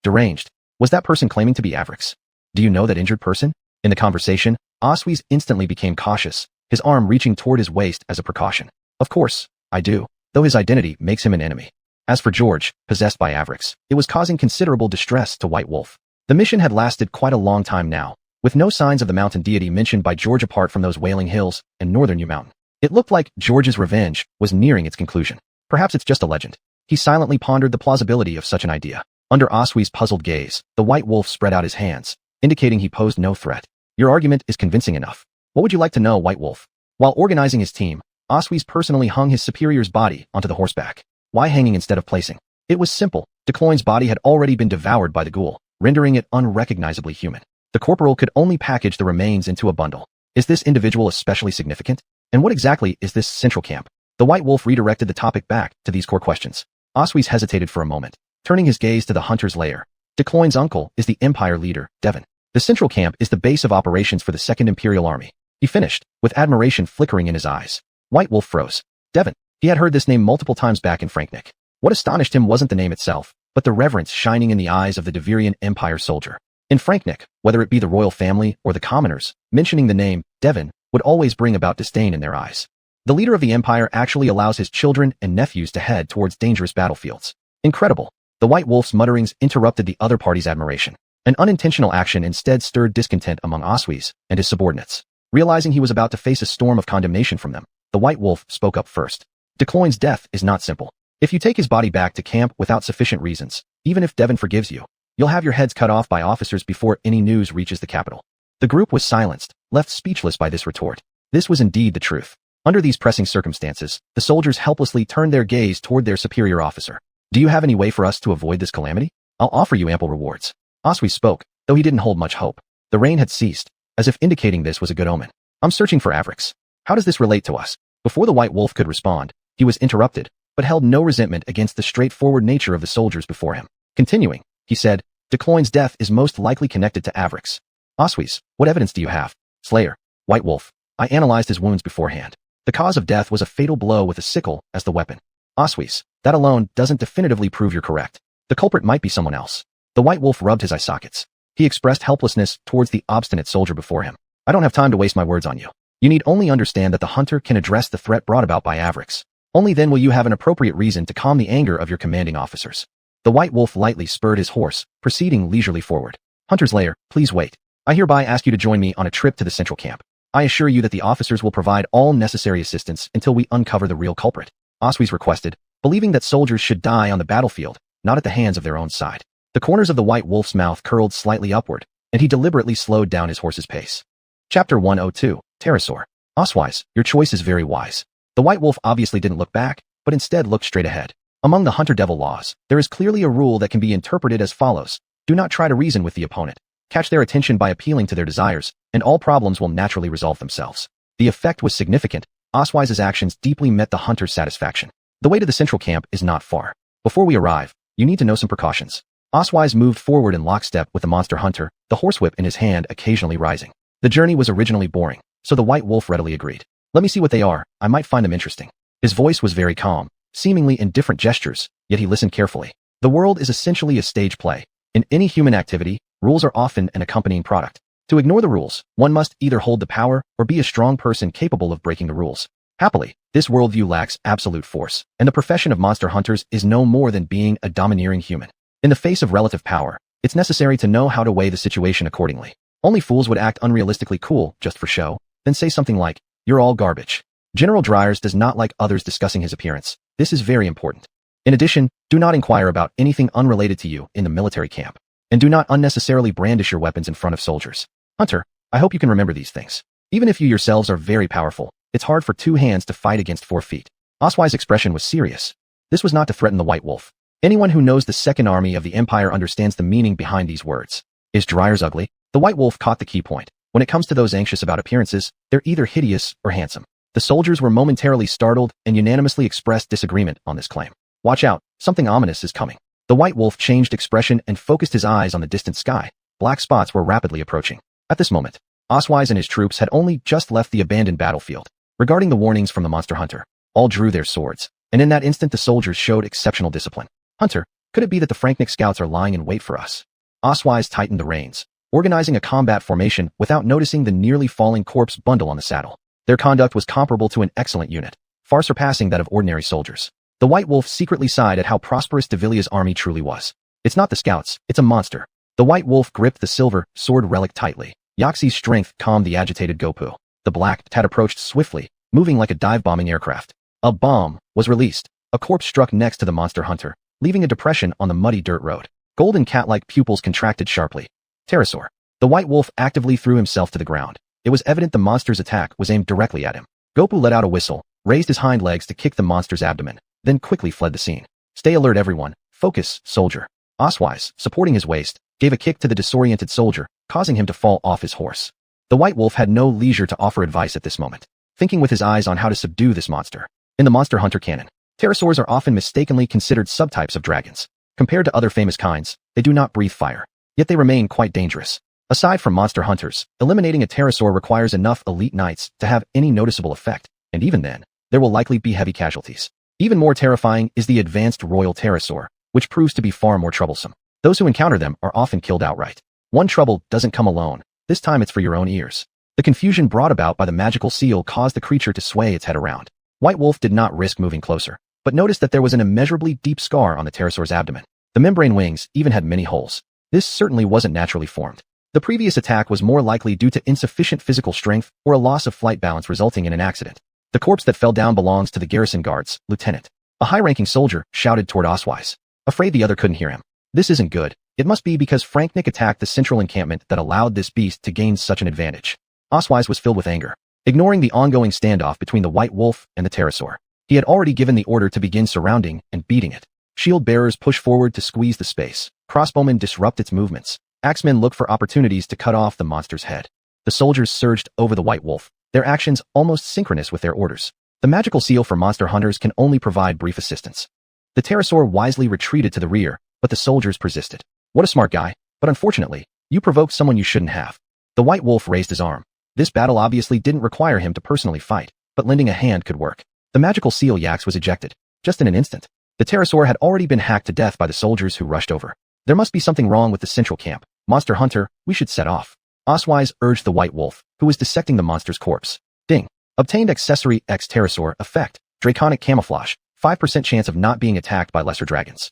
Deranged. Was that person claiming to be Avrix? Do you know that injured person? In the conversation, Oswies instantly became cautious, his arm reaching toward his waist as a precaution. Of course, I do, though his identity makes him an enemy. As for George, possessed by Avrix, it was causing considerable distress to White Wolf. The mission had lasted quite a long time now, with no signs of the mountain deity mentioned by George apart from those wailing hills and northern New Mountain. It looked like George's revenge was nearing its conclusion. Perhaps it's just a legend. He silently pondered the plausibility of such an idea. Under Oswey's puzzled gaze, the White Wolf spread out his hands, indicating he posed no threat. Your argument is convincing enough. What would you like to know, White Wolf? While organizing his team, Oswey's personally hung his superior's body onto the horseback. Why hanging instead of placing? It was simple. Decloyn's body had already been devoured by the ghoul, rendering it unrecognizably human. The corporal could only package the remains into a bundle. Is this individual especially significant? And what exactly is this central camp? The White Wolf redirected the topic back to these core questions. Oswey hesitated for a moment, turning his gaze to the hunter's lair. Decloyn's uncle is the Empire leader, Devon. The central camp is the base of operations for the Second Imperial Army. He finished, with admiration flickering in his eyes. White Wolf froze. Devon. He had heard this name multiple times back in Franknick. What astonished him wasn't the name itself, but the reverence shining in the eyes of the Deverian Empire soldier. In Franknick, whether it be the royal family or the commoners, mentioning the name Devon would always bring about disdain in their eyes. The leader of the Empire actually allows his children and nephews to head towards dangerous battlefields. Incredible. The White Wolf's mutterings interrupted the other party's admiration. An unintentional action instead stirred discontent among Oswey's and his subordinates. Realizing he was about to face a storm of condemnation from them, the White Wolf spoke up first. Decloyn's death is not simple. If you take his body back to camp without sufficient reasons, even if Devon forgives you, you'll have your heads cut off by officers before any news reaches the capital. The group was silenced, left speechless by this retort. This was indeed the truth. Under these pressing circumstances, the soldiers helplessly turned their gaze toward their superior officer. Do you have any way for us to avoid this calamity? I'll offer you ample rewards. Oswey spoke, though he didn't hold much hope. The rain had ceased, as if indicating this was a good omen. I'm searching for Avrix. How does this relate to us? Before the White Wolf could respond, he was interrupted, but held no resentment against the straightforward nature of the soldiers before him. Continuing, he said, Decloyn's death is most likely connected to Avrix. Oswey's, what evidence do you have? Slayer, White Wolf. I analyzed his wounds beforehand. The cause of death was a fatal blow with a sickle as the weapon. Oswey's, that alone doesn't definitively prove you're correct. The culprit might be someone else. The White Wolf rubbed his eye sockets. He expressed helplessness towards the obstinate soldier before him. I don't have time to waste my words on you. You need only understand that the hunter can address the threat brought about by Avrix. Only then will you have an appropriate reason to calm the anger of your commanding officers. The White Wolf lightly spurred his horse, proceeding leisurely forward. Hunter's lair, please wait. I hereby ask you to join me on a trip to the central camp. I assure you that the officers will provide all necessary assistance until we uncover the real culprit. Oswey's requested, believing that soldiers should die on the battlefield, not at the hands of their own side. The corners of the White Wolf's mouth curled slightly upward, and he deliberately slowed down his horse's pace. Chapter 102, Pterosaur. Oswey's, your choice is very wise. The White Wolf obviously didn't look back, but instead looked straight ahead. Among the hunter-devil laws, there is clearly a rule that can be interpreted as follows. Do not try to reason with the opponent. Catch their attention by appealing to their desires, and all problems will naturally resolve themselves. The effect was significant. Oswey's actions deeply met the hunter's satisfaction. The way to the central camp is not far. Before we arrive, you need to know some precautions. Oswey's moved forward in lockstep with the monster hunter, the horsewhip in his hand occasionally rising. The journey was originally boring, so the White Wolf readily agreed. Let me see what they are, I might find them interesting. His voice was very calm, seemingly indifferent gestures, yet he listened carefully. The world is essentially a stage play. In any human activity, rules are often an accompanying product. To ignore the rules, one must either hold the power or be a strong person capable of breaking the rules. Happily, this worldview lacks absolute force, and the profession of monster hunters is no more than being a domineering human. In the face of relative power, it's necessary to know how to weigh the situation accordingly. Only fools would act unrealistically cool just for show, then say something like, "You're all garbage." General Dryers does not like others discussing his appearance. This is very important. In addition, do not inquire about anything unrelated to you in the military camp. And do not unnecessarily brandish your weapons in front of soldiers. Hunter, I hope you can remember these things. Even if you yourselves are very powerful, it's hard for 2 hands to fight against 4 feet. Oswey's expression was serious. This was not to threaten the White Wolf. Anyone who knows the Second Army of the Empire understands the meaning behind these words. Is Dryers ugly? The White Wolf caught the key point. When it comes to those anxious about appearances, they're either hideous or handsome. The soldiers were momentarily startled and unanimously expressed disagreement on this claim. Watch out, something ominous is coming. The White Wolf changed expression and focused his eyes on the distant sky. Black spots were rapidly approaching. At this moment, Oswey and his troops had only just left the abandoned battlefield. Regarding the warnings from the monster hunter, all drew their swords, and in that instant the soldiers showed exceptional discipline. Hunter, could it be that the Franknick scouts are lying in wait for us? Oswey tightened the reins, organizing a combat formation without noticing the nearly falling corpse bundle on the saddle. Their conduct was comparable to an excellent unit, far surpassing that of ordinary soldiers. The White Wolf secretly sighed at how prosperous Devilia's army truly was. It's not the scouts, it's a monster. The White Wolf gripped the silver sword relic tightly. Yaxi's strength calmed the agitated Gopu. The Black Tat approached swiftly, moving like a dive-bombing aircraft. A bomb was released. A corpse struck next to the monster hunter, leaving a depression on the muddy dirt road. Golden cat-like pupils contracted sharply. Pterosaur. The White Wolf actively threw himself to the ground. It was evident the monster's attack was aimed directly at him. Gopu let out a whistle, raised his hind legs to kick the monster's abdomen, then quickly fled the scene. Stay alert, everyone. Focus, soldier. Oswise, supporting his waist, gave a kick to the disoriented soldier, causing him to fall off his horse. The White Wolf had no leisure to offer advice at this moment, thinking with his eyes on how to subdue this monster. In the Monster Hunter canon, pterosaurs are often mistakenly considered subtypes of dragons. Compared to other famous kinds, they do not breathe fire, yet they remain quite dangerous. Aside from monster hunters, eliminating a pterosaur requires enough elite knights to have any noticeable effect, and even then, there will likely be heavy casualties. Even more terrifying is the advanced royal pterosaur, which proves to be far more troublesome. Those who encounter them are often killed outright. One trouble doesn't come alone. This time it's for your own ears. The confusion brought about by the magical seal caused the creature to sway its head around. White Wolf did not risk moving closer, but noticed that there was an immeasurably deep scar on the pterosaur's abdomen. The membrane wings even had many holes. This certainly wasn't naturally formed. The previous attack was more likely due to insufficient physical strength or a loss of flight balance resulting in an accident. The corpse that fell down belongs to the garrison guards, Lieutenant. A high-ranking soldier shouted toward Oswise, afraid the other couldn't hear him. This isn't good. It must be because Franknick attacked the central encampment that allowed this beast to gain such an advantage. Oswise was filled with anger, ignoring the ongoing standoff between the White Wolf and the pterosaur. He had already given the order to begin surrounding and beating it. Shield bearers pushed forward to squeeze the space. Crossbowmen disrupt its movements. Axemen look for opportunities to cut off the monster's head. The soldiers surged over the White Wolf, their actions almost synchronous with their orders. The magical seal for monster hunters can only provide brief assistance. The pterosaur wisely retreated to the rear, but the soldiers persisted. What a smart guy, but unfortunately, you provoked someone you shouldn't have. The White Wolf raised his arm. This battle obviously didn't require him to personally fight, but lending a hand could work. The magical seal Yax was ejected, just in an instant. The pterosaur had already been hacked to death by the soldiers who rushed over. There must be something wrong with the central camp. Monster Hunter, we should set off. Oswise urged the White Wolf, who was dissecting the monster's corpse. Ding. Obtained accessory X pterosaur effect. Draconic camouflage. 5% chance of not being attacked by lesser dragons.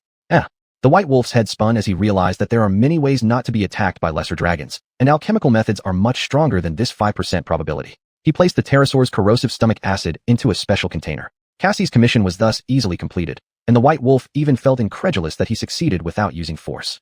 The White Wolf's head spun as he realized that there are many ways not to be attacked by lesser dragons, and alchemical methods are much stronger than this 5% probability. He placed the pterosaur's corrosive stomach acid into a special container. Cassie's commission was thus easily completed, and the White Wolf even felt incredulous that he succeeded without using force.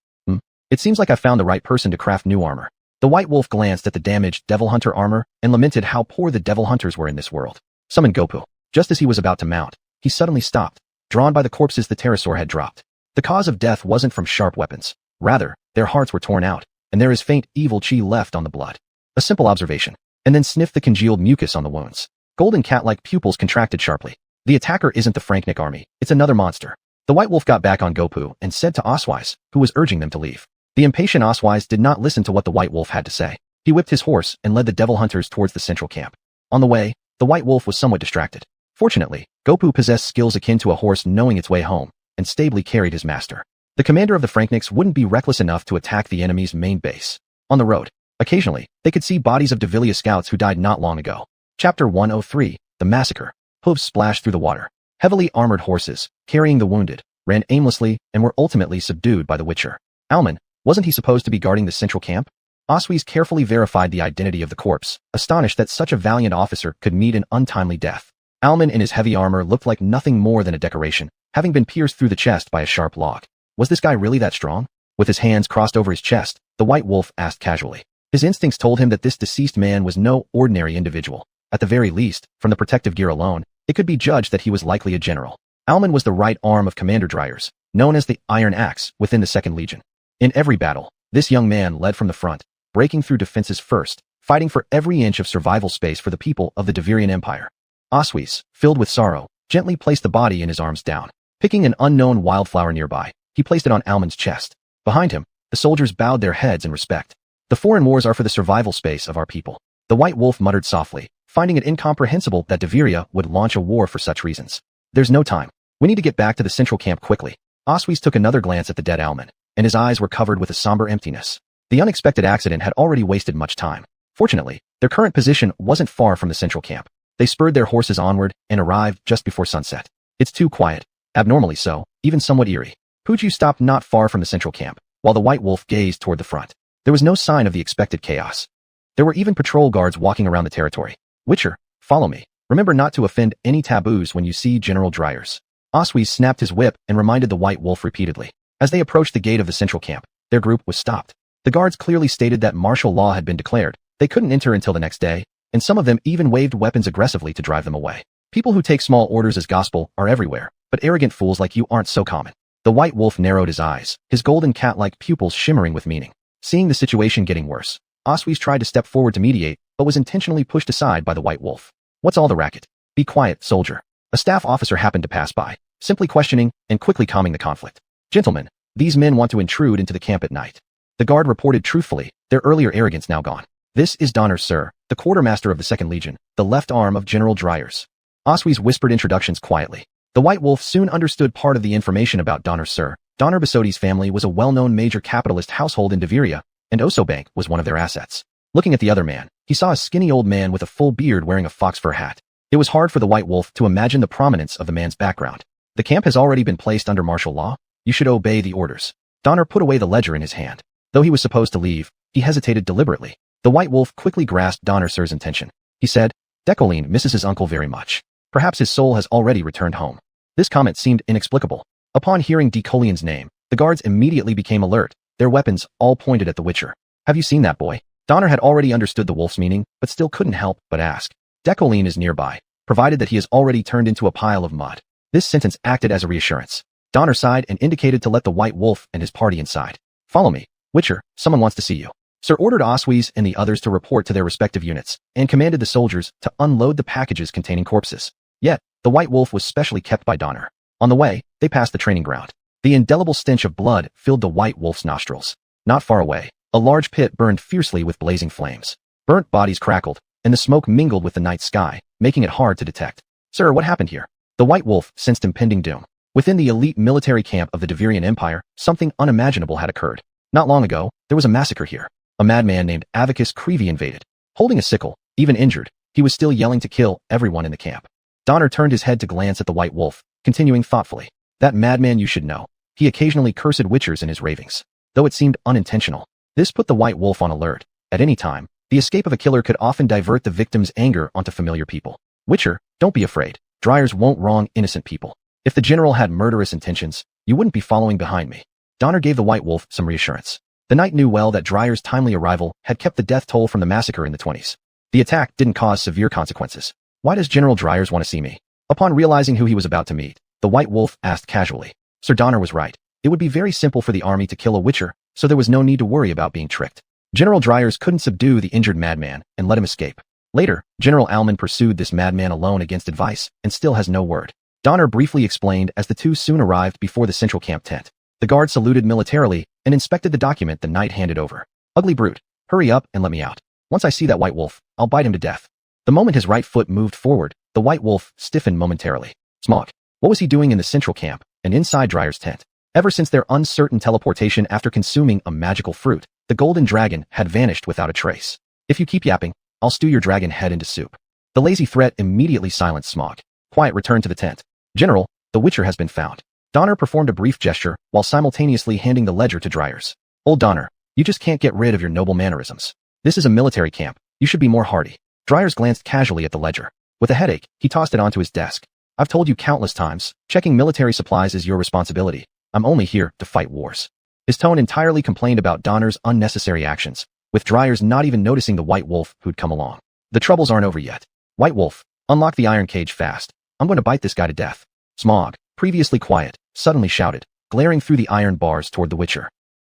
It seems like I found the right person to craft new armor. The White Wolf glanced at the damaged Devil Hunter armor and lamented how poor the Devil Hunters were in this world. Summoned Gopu. Just as he was about to mount, he suddenly stopped, drawn by the corpses the pterosaur had dropped. The cause of death wasn't from sharp weapons. Rather, their hearts were torn out, and there is faint evil chi left on the blood. A simple observation, and then sniffed the congealed mucus on the wounds. Golden cat-like pupils contracted sharply. The attacker isn't the Franknick army, it's another monster. The White Wolf got back on Gopu and said to Oswise, who was urging them to leave. The impatient Oswise did not listen to what the White Wolf had to say. He whipped his horse and led the Devil Hunters towards the central camp. On the way, the White Wolf was somewhat distracted. Fortunately, Gopu possessed skills akin to a horse knowing its way home, and stably carried his master. The commander of the Franknicks wouldn't be reckless enough to attack the enemy's main base. On the road, occasionally, they could see bodies of Devilia scouts who died not long ago. Chapter 103, The Massacre. Hooves splashed through the water. Heavily armored horses, carrying the wounded, ran aimlessly and were ultimately subdued by the Witcher. Alman, wasn't he supposed to be guarding the central camp? Oswise carefully verified the identity of the corpse, astonished that such a valiant officer could meet an untimely death. Alman in his heavy armor looked like nothing more than a decoration, having been pierced through the chest by a sharp log. Was this guy really that strong? With his hands crossed over his chest, the White Wolf asked casually. His instincts told him that this deceased man was no ordinary individual. At the very least, from the protective gear alone, it could be judged that he was likely a general. Alman was the right arm of Commander Dryers, known as the Iron Axe within the 2nd Legion. In every battle, this young man led from the front, breaking through defenses first, fighting for every inch of survival space for the people of the Devirian Empire. Oswise, filled with sorrow, gently placed the body in his arms down. Picking an unknown wildflower nearby, he placed it on Alman's chest. Behind him, the soldiers bowed their heads in respect. The foreign wars are for the survival space of our people. The White Wolf muttered softly, finding it incomprehensible that Deviria would launch a war for such reasons. There's no time. We need to get back to the central camp quickly. Oswise took another glance at the dead Alman, and his eyes were covered with a somber emptiness. The unexpected accident had already wasted much time. Fortunately, their current position wasn't far from the central camp. They spurred their horses onward and arrived just before sunset. It's too quiet. Abnormally so, even somewhat eerie. Puju stopped not far from the central camp, while the white wolf gazed toward the front. There was no sign of the expected chaos. There were even patrol guards walking around the territory. Witcher, follow me. Remember not to offend any taboos when you see General Dryers. Osweiss snapped his whip and reminded the white wolf repeatedly. As they approached the gate of the central camp, their group was stopped. The guards clearly stated that martial law had been declared. They couldn't enter until the next day, and some of them even waved weapons aggressively to drive them away. People who take small orders as gospel are everywhere, but arrogant fools like you aren't so common. The white wolf narrowed his eyes, his golden cat-like pupils shimmering with meaning. Seeing the situation getting worse, Osweiss tried to step forward to mediate, but was intentionally pushed aside by the white wolf. What's all the racket? Be quiet, soldier. A staff officer happened to pass by, simply questioning and quickly calming the conflict. Gentlemen, these men want to intrude into the camp at night. The guard reported truthfully, their earlier arrogance now gone. This is Donner, sir, the quartermaster of the 2nd Legion, the left arm of General Dryers. Osweiss whispered introductions quietly. The white wolf soon understood part of the information about Donner, sir. Donner Basodi's family was a well-known major capitalist household in Deveria, and Osobank was one of their assets. Looking at the other man, he saw a skinny old man with a full beard wearing a fox fur hat. It was hard for the white wolf to imagine the prominence of the man's background. The camp has already been placed under martial law. You should obey the orders. Donner put away the ledger in his hand. Though he was supposed to leave, he hesitated deliberately. The white wolf quickly grasped Donner sir's intention. He said, Decoline misses his uncle very much. Perhaps his soul has already returned home. This comment seemed inexplicable. Upon hearing Decoline's name, the guards immediately became alert, their weapons all pointed at the Witcher. Have you seen that boy? Donner had already understood the wolf's meaning, but still couldn't help but ask. Decoline is nearby, provided that he has already turned into a pile of mud. This sentence acted as a reassurance. Donner sighed and indicated to let the white wolf and his party inside. Follow me. Witcher, someone wants to see you. Sir ordered Osweiss and the others to report to their respective units, and commanded the soldiers to unload the packages containing corpses. Yet, the white wolf was specially kept by Donner. On the way, they passed the training ground. The indelible stench of blood filled the white wolf's nostrils. Not far away, a large pit burned fiercely with blazing flames. Burnt bodies crackled, and the smoke mingled with the night sky, making it hard to detect. Sir, what happened here? The white wolf sensed impending doom. Within the elite military camp of the Deverian Empire, something unimaginable had occurred. Not long ago, there was a massacre here. A madman named Avicus Creevy invaded. Holding a sickle, even injured, he was still yelling to kill everyone in the camp. Donner turned his head to glance at the white wolf, continuing thoughtfully. That madman you should know. He occasionally cursed witchers in his ravings. Though it seemed unintentional, this put the white wolf on alert. At any time, the escape of a killer could often divert the victim's anger onto familiar people. Witcher, don't be afraid. Dryers won't wrong innocent people. If the general had murderous intentions, you wouldn't be following behind me. Donner gave the white wolf some reassurance. The knight knew well that Dryer's timely arrival had kept the death toll from the massacre in the 20s. The attack didn't cause severe consequences. Why does General Dryers want to see me? Upon realizing who he was about to meet, the white wolf asked casually. Sir Donner was right. It would be very simple for the army to kill a witcher, so there was no need to worry about being tricked. General Dryers couldn't subdue the injured madman and let him escape. Later, General Alman pursued this madman alone against advice and still has no word. Donner briefly explained as the two soon arrived before the central camp tent. The guard saluted militarily and inspected the document the knight handed over. Ugly brute, hurry up and let me out. Once I see that white wolf, I'll bite him to death. The moment his right foot moved forward, the white wolf stiffened momentarily. Smog. What was he doing in the central camp and inside Dryer's tent? Ever since their uncertain teleportation after consuming a magical fruit, the golden dragon had vanished without a trace. If you keep yapping, I'll stew your dragon head into soup. The lazy threat immediately silenced Smog. Quiet returned to the tent. General, the Witcher has been found. Donner performed a brief gesture while simultaneously handing the ledger to Dryers. Old Donner, you just can't get rid of your noble mannerisms. This is a military camp. You should be more hardy. Dryers glanced casually at the ledger. With a headache, he tossed it onto his desk. I've told you countless times, checking military supplies is your responsibility. I'm only here to fight wars. His tone entirely complained about Donner's unnecessary actions, with Dryers not even noticing the white wolf who'd come along. The troubles aren't over yet. White wolf, unlock the iron cage fast. I'm going to bite this guy to death. Smog, previously quiet, suddenly shouted, glaring through the iron bars toward the Witcher.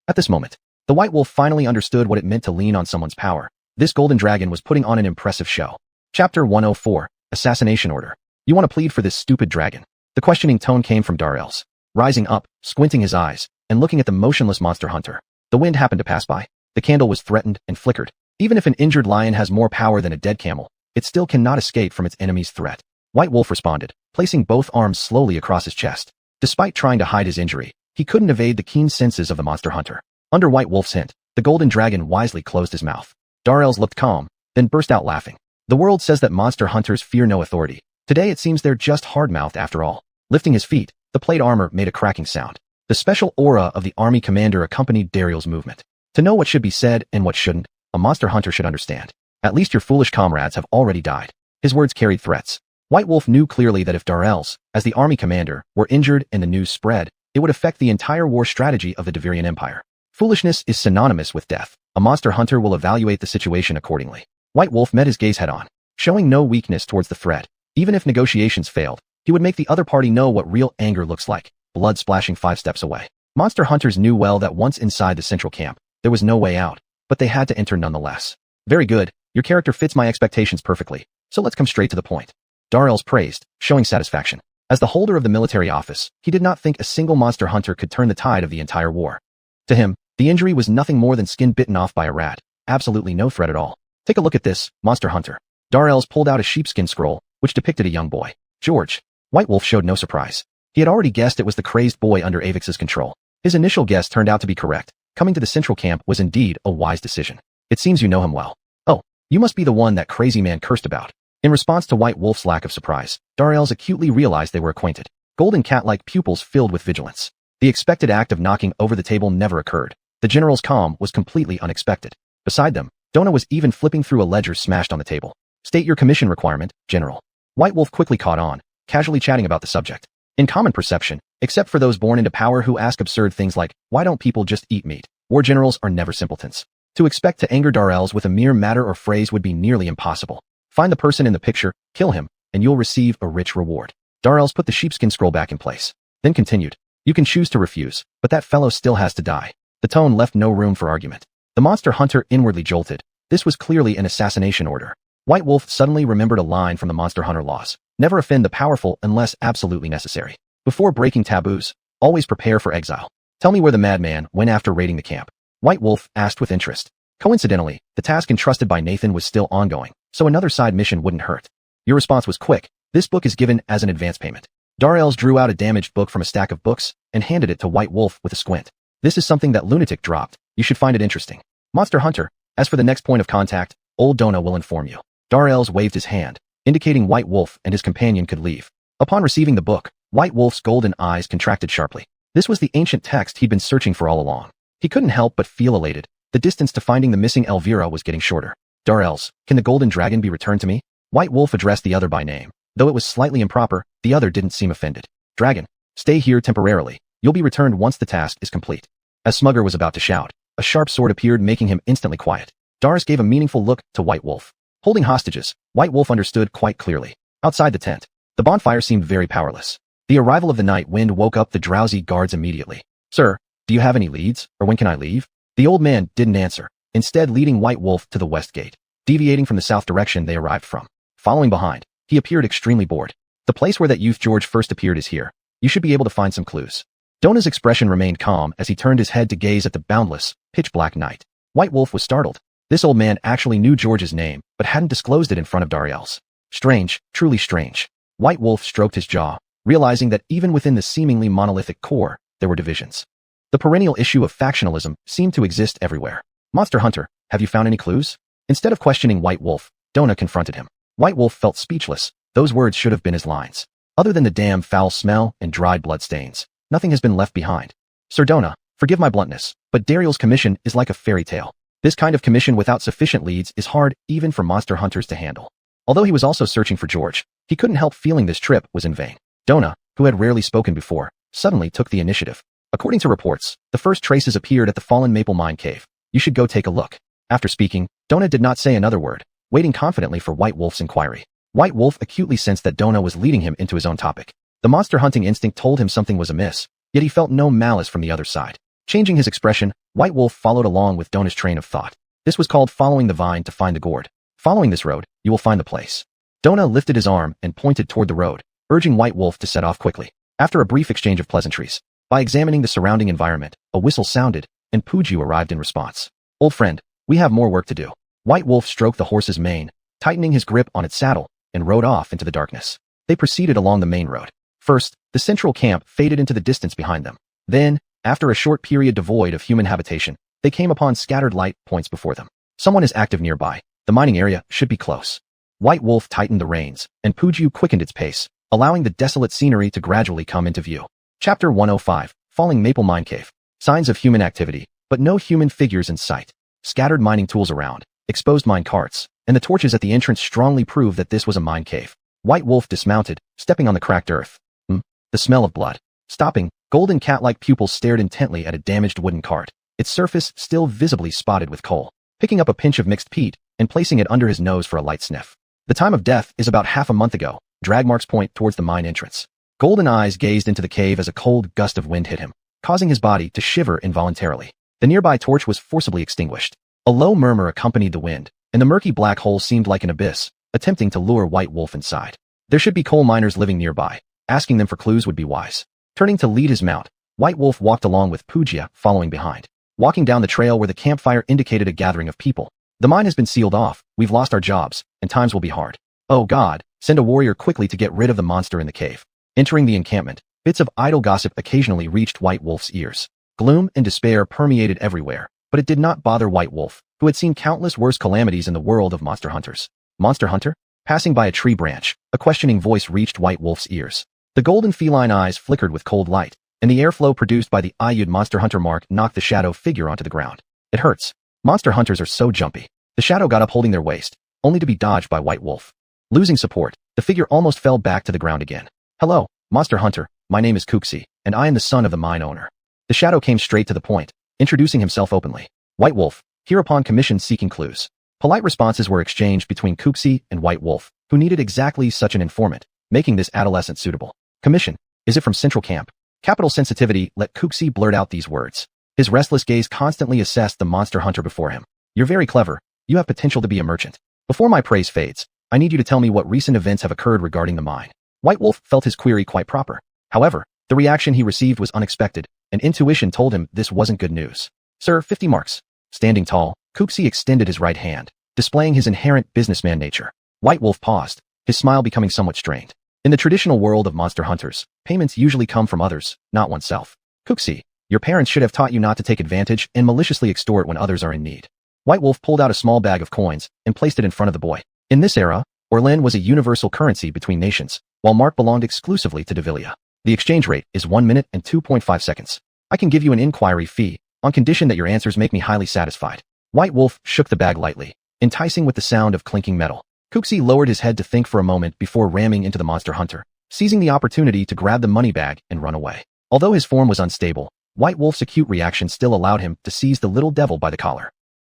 At this moment, the white wolf finally understood what it meant to lean on someone's power. This golden dragon was putting on an impressive show. Chapter 104, Assassination Order. You want to plead for this stupid dragon? The questioning tone came from Darrell's. Rising up, squinting his eyes, and looking at the motionless monster hunter. The wind happened to pass by. The candle was threatened and flickered. Even if an injured lion has more power than a dead camel, it still cannot escape from its enemy's threat. White Wolf responded, placing both arms slowly across his chest. Despite trying to hide his injury, he couldn't evade the keen senses of the monster hunter. Under White Wolf's hint, the golden dragon wisely closed his mouth. Darrell's looked calm, then burst out laughing. The world says that monster hunters fear no authority. Today it seems they're just hard-mouthed after all. Lifting his feet, The plate armor made a cracking sound. The special aura of the army commander accompanied Dariel's movement. To know what should be said and what shouldn't, a monster hunter should understand. At least your foolish comrades have already died. His words carried threats. White Wolf knew clearly that if Darels, as the army commander, were injured and the news spread, it would affect the entire war strategy of the Devirian Empire. Foolishness is synonymous with death. A monster hunter will evaluate the situation accordingly. White Wolf met his gaze head-on, showing no weakness towards the threat. Even if negotiations failed, he would make the other party know what real anger looks like, blood splashing 5 steps away. Monster hunters knew well that once inside the central camp, there was no way out, but they had to enter nonetheless. Very good, your character fits my expectations perfectly, so let's come straight to the point. Darels praised, showing satisfaction. As the holder of the military office, he did not think a single monster hunter could turn the tide of the entire war. To him, the injury was nothing more than skin bitten off by a rat, absolutely no threat at all. Take a look at this, monster hunter. Darels pulled out a sheepskin scroll, which depicted a young boy. George. White Wolf showed no surprise. He had already guessed it was the crazed boy under Avix's control. His initial guess turned out to be correct. Coming to the central camp was indeed a wise decision. It seems you know him well. Oh, you must be the one that crazy man cursed about. In response to White Wolf's lack of surprise, Darels acutely realized they were acquainted. Golden cat-like pupils filled with vigilance. The expected act of knocking over the table never occurred. The general's calm was completely unexpected. Beside them, Dona was even flipping through a ledger smashed on the table. State your commission requirement, General. White Wolf quickly caught on, casually chatting about the subject. In common perception, except for those born into power who ask absurd things like, why don't people just eat meat? War generals are never simpletons. To expect to anger Darels with a mere matter or phrase would be nearly impossible. Find the person in the picture, kill him, and you'll receive a rich reward. Darels put the sheepskin scroll back in place, then continued. You can choose to refuse, but that fellow still has to die. The tone left no room for argument. The monster hunter inwardly jolted. This was clearly an assassination order. White Wolf suddenly remembered a line from the monster hunter laws. Never offend the powerful unless absolutely necessary. Before breaking taboos, always prepare for exile. Tell me where the madman went after raiding the camp. White Wolf asked with interest. Coincidentally, the task entrusted by Nathan was still ongoing, so another side mission wouldn't hurt. Your response was quick. This book is given as an advance payment. Darels drew out a damaged book from a stack of books and handed it to White Wolf with a squint. This is something that lunatic dropped. You should find it interesting. Monster hunter, as for the next point of contact, old Dona will inform you. Darels waved his hand, indicating White Wolf and his companion could leave. Upon receiving the book, White Wolf's golden eyes contracted sharply. This was the ancient text he'd been searching for all along. He couldn't help but feel elated. The distance to finding the missing Elvira was getting shorter. Darels, can the golden dragon be returned to me? White Wolf addressed the other by name. Though it was slightly improper, the other didn't seem offended. Dragon, stay here temporarily. You'll be returned once the task is complete. As Smugger was about to shout, a sharp sword appeared, making him instantly quiet. Darels gave a meaningful look to White Wolf. Holding hostages, White Wolf understood quite clearly. Outside the tent, the bonfire seemed very powerless. The arrival of the night wind woke up the drowsy guards immediately. Sir, do you have any leads, or when can I leave? The old man didn't answer, instead leading White Wolf to the west gate, deviating from the south direction they arrived from. Following behind, he appeared extremely bored. The place where that youth George first appeared is here. You should be able to find some clues. Dona's expression remained calm as he turned his head to gaze at the boundless, pitch-black night. White Wolf was startled. This old man actually knew George's name, but hadn't disclosed it in front of Darels. Strange, truly strange. White Wolf stroked his jaw, realizing that even within the seemingly monolithic core, there were divisions. The perennial issue of factionalism seemed to exist everywhere. Monster Hunter, have you found any clues? Instead of questioning White Wolf, Dona confronted him. White Wolf felt speechless. Those words should have been his lines. Other than the damn foul smell and dried blood stains, nothing has been left behind. Sir Dona, forgive my bluntness, but Dariel's commission is like a fairy tale. This kind of commission without sufficient leads is hard even for monster hunters to handle. Although he was also searching for George, he couldn't help feeling this trip was in vain. Dona, who had rarely spoken before, suddenly took the initiative. According to reports, the first traces appeared at the fallen maple mine cave. You should go take a look. After speaking, Dona did not say another word, waiting confidently for White Wolf's inquiry. White Wolf acutely sensed that Dona was leading him into his own topic. The monster hunting instinct told him something was amiss, yet he felt no malice from the other side. Changing his expression, White Wolf followed along with Dona's train of thought. This was called following the vine to find the gourd. Following this road, you will find the place. Dona lifted his arm and pointed toward the road, urging White Wolf to set off quickly. After a brief exchange of pleasantries, by examining the surrounding environment, a whistle sounded, and Puju arrived in response. Old friend, we have more work to do. White Wolf stroked the horse's mane, tightening his grip on its saddle, and rode off into the darkness. They proceeded along the main road. First, the central camp faded into the distance behind them. Then, after a short period devoid of human habitation, they came upon scattered light points before them. Someone is active nearby. The mining area should be close. White Wolf tightened the reins, and Puju quickened its pace, allowing the desolate scenery to gradually come into view. Chapter 105, Falling Maple Mine Cave. Signs of human activity, but no human figures in sight. Scattered mining tools around, exposed mine carts, and the torches at the entrance strongly prove that this was a mine cave. White Wolf dismounted, stepping on the cracked earth. The smell of blood. Stopping, golden cat-like pupils stared intently at a damaged wooden cart, its surface still visibly spotted with coal. Picking up a pinch of mixed peat and placing it under his nose for a light sniff. The time of death is about half a month ago. Drag marks point towards the mine entrance. Golden eyes gazed into the cave as a cold gust of wind hit him, causing his body to shiver involuntarily. The nearby torch was forcibly extinguished. A low murmur accompanied the wind, and the murky black hole seemed like an abyss, attempting to lure White Wolf inside. There should be coal miners living nearby. Asking them for clues would be wise. Turning to lead his mount, White Wolf walked along with Pooja following behind. Walking down the trail where the campfire indicated a gathering of people. The mine has been sealed off, we've lost our jobs, and times will be hard. Oh God, send a warrior quickly to get rid of the monster in the cave. Entering the encampment, bits of idle gossip occasionally reached White Wolf's ears. Gloom and despair permeated everywhere, but it did not bother White Wolf, who had seen countless worse calamities in the world of monster hunters. Monster hunter? Passing by a tree branch, a questioning voice reached White Wolf's ears. The golden feline eyes flickered with cold light, and the airflow produced by the Ayud monster hunter mark knocked the shadow figure onto the ground. It hurts. Monster hunters are so jumpy. The shadow got up holding their waist, only to be dodged by White Wolf. Losing support, the figure almost fell back to the ground again. Hello, monster hunter, my name is Kuxi, and I am the son of the mine owner. The shadow came straight to the point, introducing himself openly. White Wolf, hereupon commissioned seeking clues. Polite responses were exchanged between Kuxi and White Wolf, who needed exactly such an informant, making this adolescent suitable. Commission, is it from Central Camp? Capital sensitivity let Kuxi blurt out these words. His restless gaze constantly assessed the monster hunter before him. You're very clever. You have potential to be a merchant. Before my praise fades, I need you to tell me what recent events have occurred regarding the mine. White Wolf felt his query quite proper. However, the reaction he received was unexpected, and intuition told him this wasn't good news. Sir, 50 marks. Standing tall, Kuxi extended his right hand, displaying his inherent businessman nature. White Wolf paused, his smile becoming somewhat strained. In the traditional world of monster hunters, payments usually come from others, not oneself. Kuxi, your parents should have taught you not to take advantage and maliciously extort when others are in need. White Wolf pulled out a small bag of coins and placed it in front of the boy. In this era, Orlin was a universal currency between nations, while Mark belonged exclusively to Devilia. The exchange rate is 1 minute and 2.5 seconds. I can give you an inquiry fee, on condition that your answers make me highly satisfied. White Wolf shook the bag lightly, enticing with the sound of clinking metal. Kuxi lowered his head to think for a moment before ramming into the monster hunter, seizing the opportunity to grab the money bag and run away. Although his form was unstable, White Wolf's acute reaction still allowed him to seize the little devil by the collar.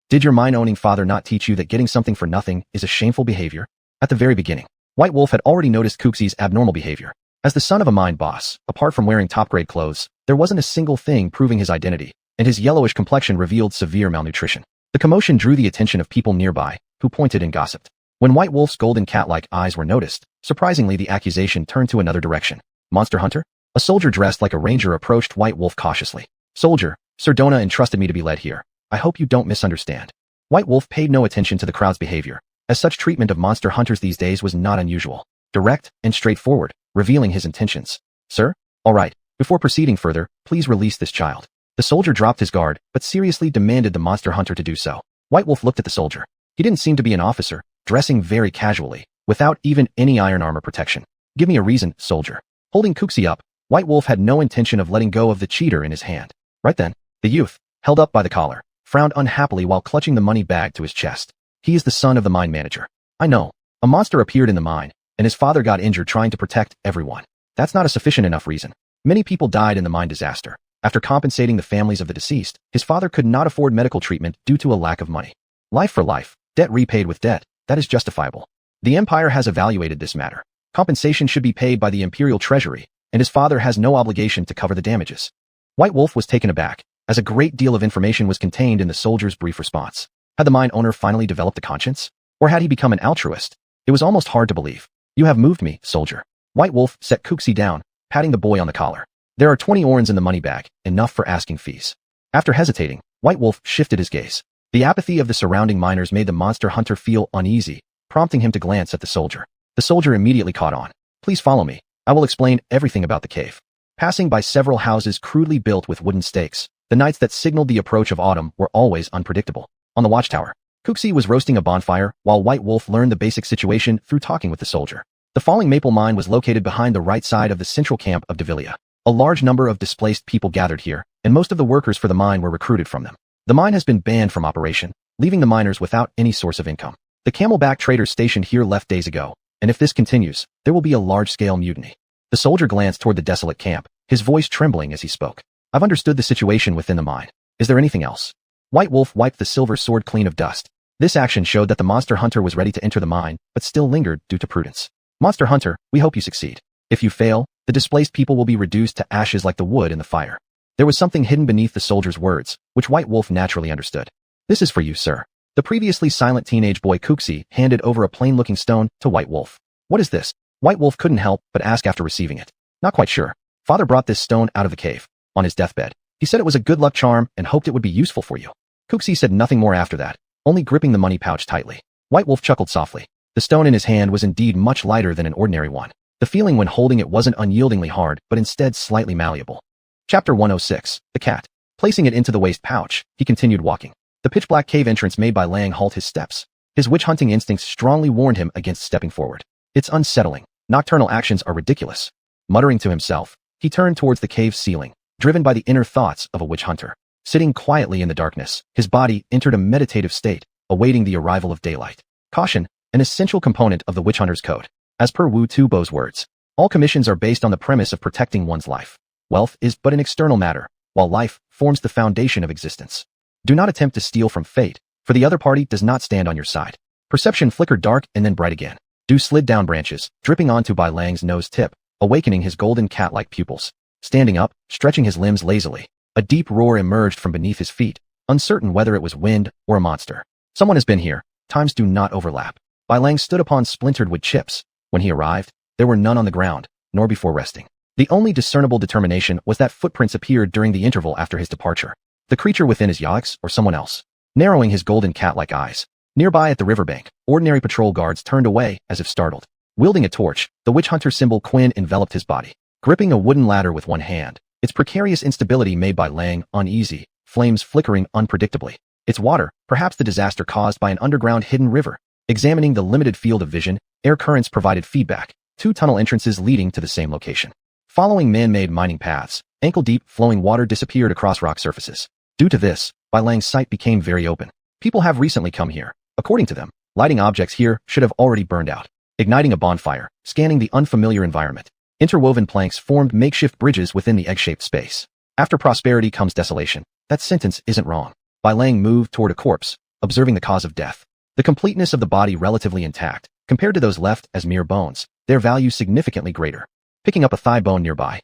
Did your mine-owning father not teach you that getting something for nothing is a shameful behavior? At the very beginning, White Wolf had already noticed Kuxi's abnormal behavior. As the son of a mine boss, apart from wearing top-grade clothes, there wasn't a single thing proving his identity, and his yellowish complexion revealed severe malnutrition. The commotion drew the attention of people nearby, who pointed and gossiped. When White Wolf's golden cat-like eyes were noticed, surprisingly the accusation turned to another direction. Monster hunter? A soldier dressed like a ranger approached White Wolf cautiously. Soldier, Sir Dona entrusted me to be led here. I hope you don't misunderstand. White Wolf paid no attention to the crowd's behavior, as such treatment of monster hunters these days was not unusual. Direct and straightforward, revealing his intentions. Sir? All right, before proceeding further, please release this child. The soldier dropped his guard, but seriously demanded the monster hunter to do so. White Wolf looked at the soldier. He didn't seem to be an officer, dressing very casually, without even any iron armor protection. Give me a reason, soldier. Holding Kuxi up, White Wolf had no intention of letting go of the cheater in his hand. Right then, the youth, held up by the collar, frowned unhappily while clutching the money bag to his chest. He is the son of the mine manager. I know. A monster appeared in the mine, and his father got injured trying to protect everyone. That's not a sufficient enough reason. Many people died in the mine disaster. After compensating the families of the deceased, his father could not afford medical treatment due to a lack of money. Life for life, debt repaid with debt. That is justifiable. The Empire has evaluated this matter. Compensation should be paid by the Imperial Treasury, and his father has no obligation to cover the damages. White Wolf was taken aback, as a great deal of information was contained in the soldier's brief response. Had the mine owner finally developed a conscience? Or had he become an altruist? It was almost hard to believe. You have moved me, soldier. White Wolf set Kuxi down, patting the boy on the collar. There are 20 orens in the money bag, enough for asking fees. After hesitating, White Wolf shifted his gaze. The apathy of the surrounding miners made the monster hunter feel uneasy, prompting him to glance at the soldier. The soldier immediately caught on. Please follow me. I will explain everything about the cave. Passing by several houses crudely built with wooden stakes, the nights that signaled the approach of autumn were always unpredictable. On the watchtower, Kuxi was roasting a bonfire, while White Wolf learned the basic situation through talking with the soldier. The falling maple mine was located behind the right side of the central camp of Devilia. A large number of displaced people gathered here, and most of the workers for the mine were recruited from them. The mine has been banned from operation, leaving the miners without any source of income. The camelback traders stationed here left days ago, and if this continues, there will be a large-scale mutiny. The soldier glanced toward the desolate camp, his voice trembling as he spoke. I've understood the situation within the mine. Is there anything else? White Wolf wiped the silver sword clean of dust. This action showed that the monster hunter was ready to enter the mine, but still lingered due to prudence. Monster hunter, we hope you succeed. If you fail, the displaced people will be reduced to ashes like the wood in the fire. There was something hidden beneath the soldier's words, which White Wolf naturally understood. This is for you, sir. The previously silent teenage boy Kuxi handed over a plain-looking stone to White Wolf. What is this? White Wolf couldn't help but ask after receiving it. Not quite sure. Father brought this stone out of the cave. On his deathbed, he said it was a good luck charm and hoped it would be useful for you. Kuxi said nothing more after that, only gripping the money pouch tightly. White Wolf chuckled softly. The stone in his hand was indeed much lighter than an ordinary one. The feeling when holding it wasn't unyieldingly hard, but instead slightly malleable. Chapter 106, The Cat. Placing it into the waist pouch, he continued walking. The pitch-black cave entrance made by Lang halted his steps. His witch-hunting instincts strongly warned him against stepping forward. It's unsettling. Nocturnal actions are ridiculous. Muttering to himself, he turned towards the cave's ceiling, driven by the inner thoughts of a witch hunter. Sitting quietly in the darkness, his body entered a meditative state, awaiting the arrival of daylight. Caution, an essential component of the witch hunter's code. As per Wu Tubo's words, all commissions are based on the premise of protecting one's life. Wealth is but an external matter, while life forms the foundation of existence. Do not attempt to steal from fate, for the other party does not stand on your side. Perception flickered dark and then bright again. Dew slid down branches, dripping onto Bai Lang's nose tip, awakening his golden cat-like pupils. Standing up, stretching his limbs lazily, a deep roar emerged from beneath his feet, uncertain whether it was wind or a monster. Someone has been here. Times do not overlap. Bai Lang stood upon splintered wood chips. When he arrived, there were none on the ground, nor before resting. The only discernible determination was that footprints appeared during the interval after his departure. The creature within his Yoggs or someone else. Narrowing his golden cat-like eyes. Nearby at the riverbank, ordinary patrol guards turned away as if startled. Wielding a torch, the witch hunter symbol Quinn enveloped his body. Gripping a wooden ladder with one hand, its precarious instability made by Lang uneasy, flames flickering unpredictably. Its water, perhaps the disaster caused by an underground hidden river. Examining the limited field of vision, air currents provided feedback, 2 tunnel entrances leading to the same location. Following man-made mining paths, ankle-deep flowing water disappeared across rock surfaces. Due to this, Bai Lang's sight became very open. People have recently come here. According to them, lighting objects here should have already burned out. Igniting a bonfire, scanning the unfamiliar environment. Interwoven planks formed makeshift bridges within the egg-shaped space. After prosperity comes desolation. That sentence isn't wrong. Bai Lang moved toward a corpse, observing the cause of death. The completeness of the body relatively intact, compared to those left as mere bones, their value significantly greater. Picking up a thigh bone nearby.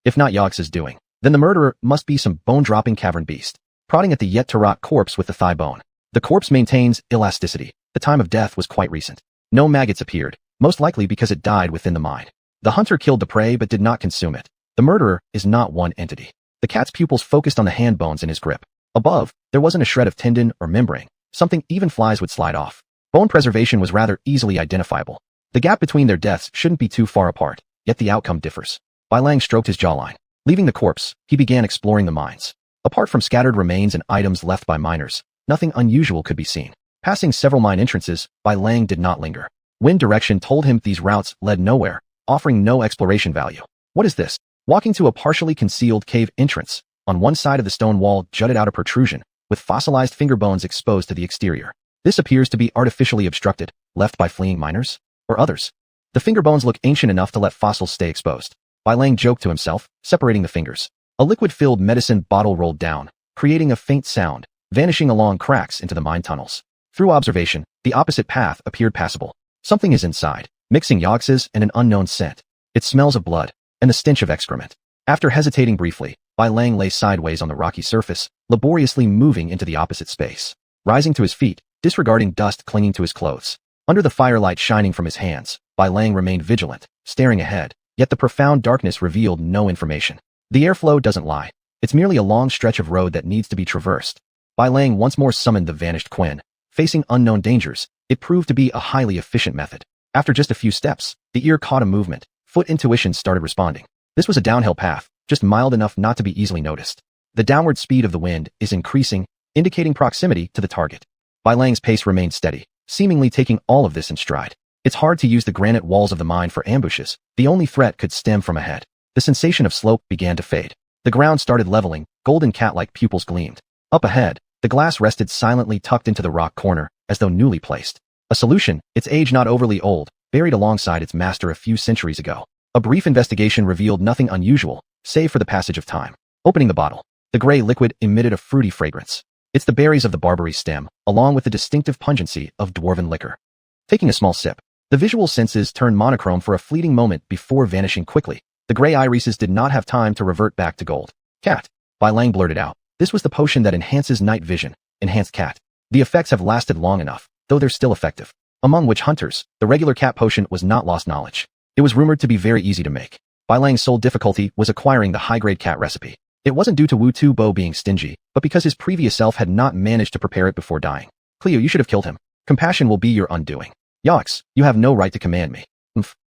If not Yoggs' doing, then the murderer must be some bone-dropping cavern beast. Prodding at the yet-to-rot corpse with the thigh bone. The corpse maintains elasticity. The time of death was quite recent. No maggots appeared, most likely because it died within the mine. The hunter killed the prey but did not consume it. The murderer is not one entity. The cat's pupils focused on the hand bones in his grip. Above, there wasn't a shred of tendon or membrane, something even flies would slide off. Bone preservation was rather easily identifiable. The gap between their deaths shouldn't be too far apart, yet the outcome differs. Bai Lang stroked his jawline. Leaving the corpse, he began exploring the mines. Apart from scattered remains and items left by miners, nothing unusual could be seen. Passing several mine entrances, Bai Lang did not linger. Wind direction told him these routes led nowhere, offering no exploration value. What is this? Walking to a partially concealed cave entrance. On one side of the stone wall jutted out a protrusion, with fossilized finger bones exposed to the exterior. This appears to be artificially obstructed, left by fleeing miners? Or others? The finger bones look ancient enough to let fossils stay exposed. Bai Lang joked to himself, separating the fingers. A liquid-filled medicine bottle rolled down, creating a faint sound, vanishing along cracks into the mine tunnels. Through observation, the opposite path appeared passable. Something is inside, mixing Yoggs' and an unknown scent. It smells of blood, and the stench of excrement. After hesitating briefly, Bai Lang lay sideways on the rocky surface, laboriously moving into the opposite space. Rising to his feet, disregarding dust clinging to his clothes. Under the firelight shining from his hands, Bai Lang remained vigilant, staring ahead, yet the profound darkness revealed no information. The airflow doesn't lie. It's merely a long stretch of road that needs to be traversed. Bai Lang once more summoned the vanished Quinn. Facing unknown dangers, it proved to be a highly efficient method. After just a few steps, the ear caught a movement. Foot intuition started responding. This was a downhill path, just mild enough not to be easily noticed. The downward speed of the wind is increasing, indicating proximity to the target. Bai Lang's pace remained steady, seemingly taking all of this in stride. It's hard to use the granite walls of the mine for ambushes. The only threat could stem from ahead. the sensation of slope began to fade. The ground started leveling, golden cat-like pupils gleamed. Up ahead, the glass rested silently tucked into the rock corner, as though newly placed. A solution, its age not overly old, buried alongside its master a few centuries ago. A brief investigation revealed nothing unusual, save for the passage of time. Opening the bottle, the gray liquid emitted a fruity fragrance. It's the berries of the barberry stem, along with the distinctive pungency of dwarven liquor. Taking a small sip, the visual senses turned monochrome for a fleeting moment before vanishing quickly. The gray irises did not have time to revert back to gold. Cat, Bai Lang blurted out. This was the potion that enhances night vision. Enhanced cat. The effects have lasted long enough, though they're still effective. Among witch hunters, the regular cat potion was not lost knowledge. It was rumored to be very easy to make. Bai Lang's sole difficulty was acquiring the high-grade cat recipe. It wasn't due to Wu Tubo being stingy, but because his previous self had not managed to prepare it before dying. Cleo, you should have killed him. Compassion will be your undoing. Yox, you have no right to command me.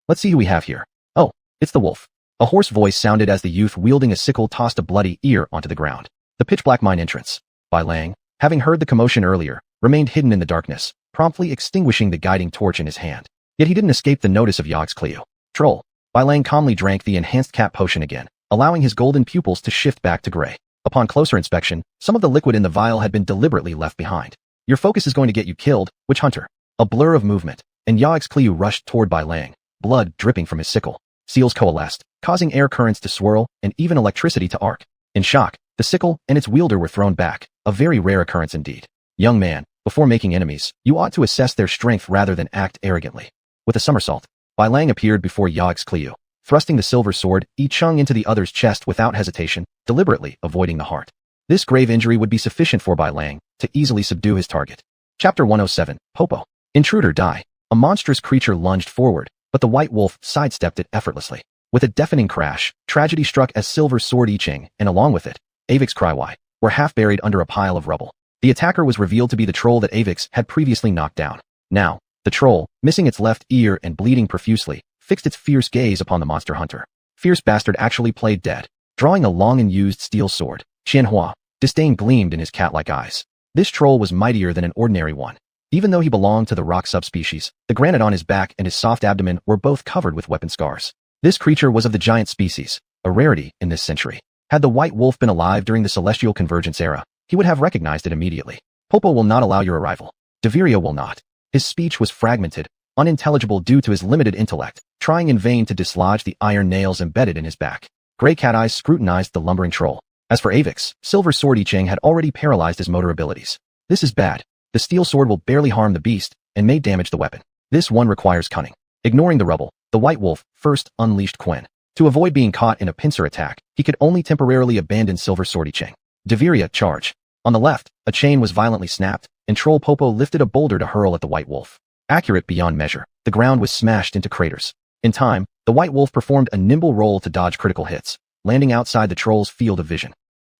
Let's see who we have here. Oh, it's the wolf. A hoarse voice sounded as the youth wielding a sickle tossed a bloody ear onto the ground. The pitch-black mine entrance. Bai Lang, having heard the commotion earlier, remained hidden in the darkness, promptly extinguishing the guiding torch in his hand. Yet he didn't escape the notice of Yox Cleo. Troll. Bai Lang calmly drank the enhanced cat potion again, allowing his golden pupils to shift back to gray. Upon closer inspection, some of the liquid in the vial had been deliberately left behind. Your focus is going to get you killed, witch hunter. A blur of movement, and Yox Cleo rushed toward Bai Lang, blood dripping from his sickle. Seals coalesced, causing air currents to swirl and even electricity to arc. In shock, the sickle and its wielder were thrown back, a very rare occurrence indeed. Young man, before making enemies, you ought to assess their strength rather than act arrogantly. With a somersault, Bai Lang appeared before Yox Cleo, thrusting the silver sword chung into the other's chest without hesitation, deliberately avoiding the heart. This grave injury would be sufficient for Bai Lang to easily subdue his target. Chapter 107, Popo. Intruder die. A monstrous creature lunged forward, but the white wolf sidestepped it effortlessly. With a deafening crash, tragedy struck as silver sword Ching, and along with it, Avix Crywai, were half buried under a pile of rubble. The attacker was revealed to be the troll that Avix had previously knocked down. Now, the troll, missing its left ear and bleeding profusely, fixed its fierce gaze upon the monster hunter. Fierce bastard actually played dead, drawing a long and used steel sword. Qianhua, disdain gleamed in his cat-like eyes. This troll was mightier than an ordinary one. Even though he belonged to the rock subspecies, the granite on his back and his soft abdomen were both covered with weapon scars. This creature was of the giant species, a rarity in this century. Had the white wolf been alive during the celestial convergence era, he would have recognized it immediately. Popo will not allow your arrival. Deveria will not. His speech was fragmented, unintelligible due to his limited intellect, trying in vain to dislodge the iron nails embedded in his back. Gray cat eyes scrutinized the lumbering troll. As for Avix, silver sword Ching had already paralyzed his motor abilities. This is bad. The steel sword will barely harm the beast, and may damage the weapon. This one requires cunning. Ignoring the rubble, the white wolf first unleashed Quen. To avoid being caught in a pincer attack, he could only temporarily abandon silver sword Ching. Deveria, charge. On the left, a chain was violently snapped, and Troll Popo lifted a boulder to hurl at the white wolf. Accurate beyond measure, the ground was smashed into craters. In time, the white wolf performed a nimble roll to dodge critical hits, landing outside the troll's field of vision.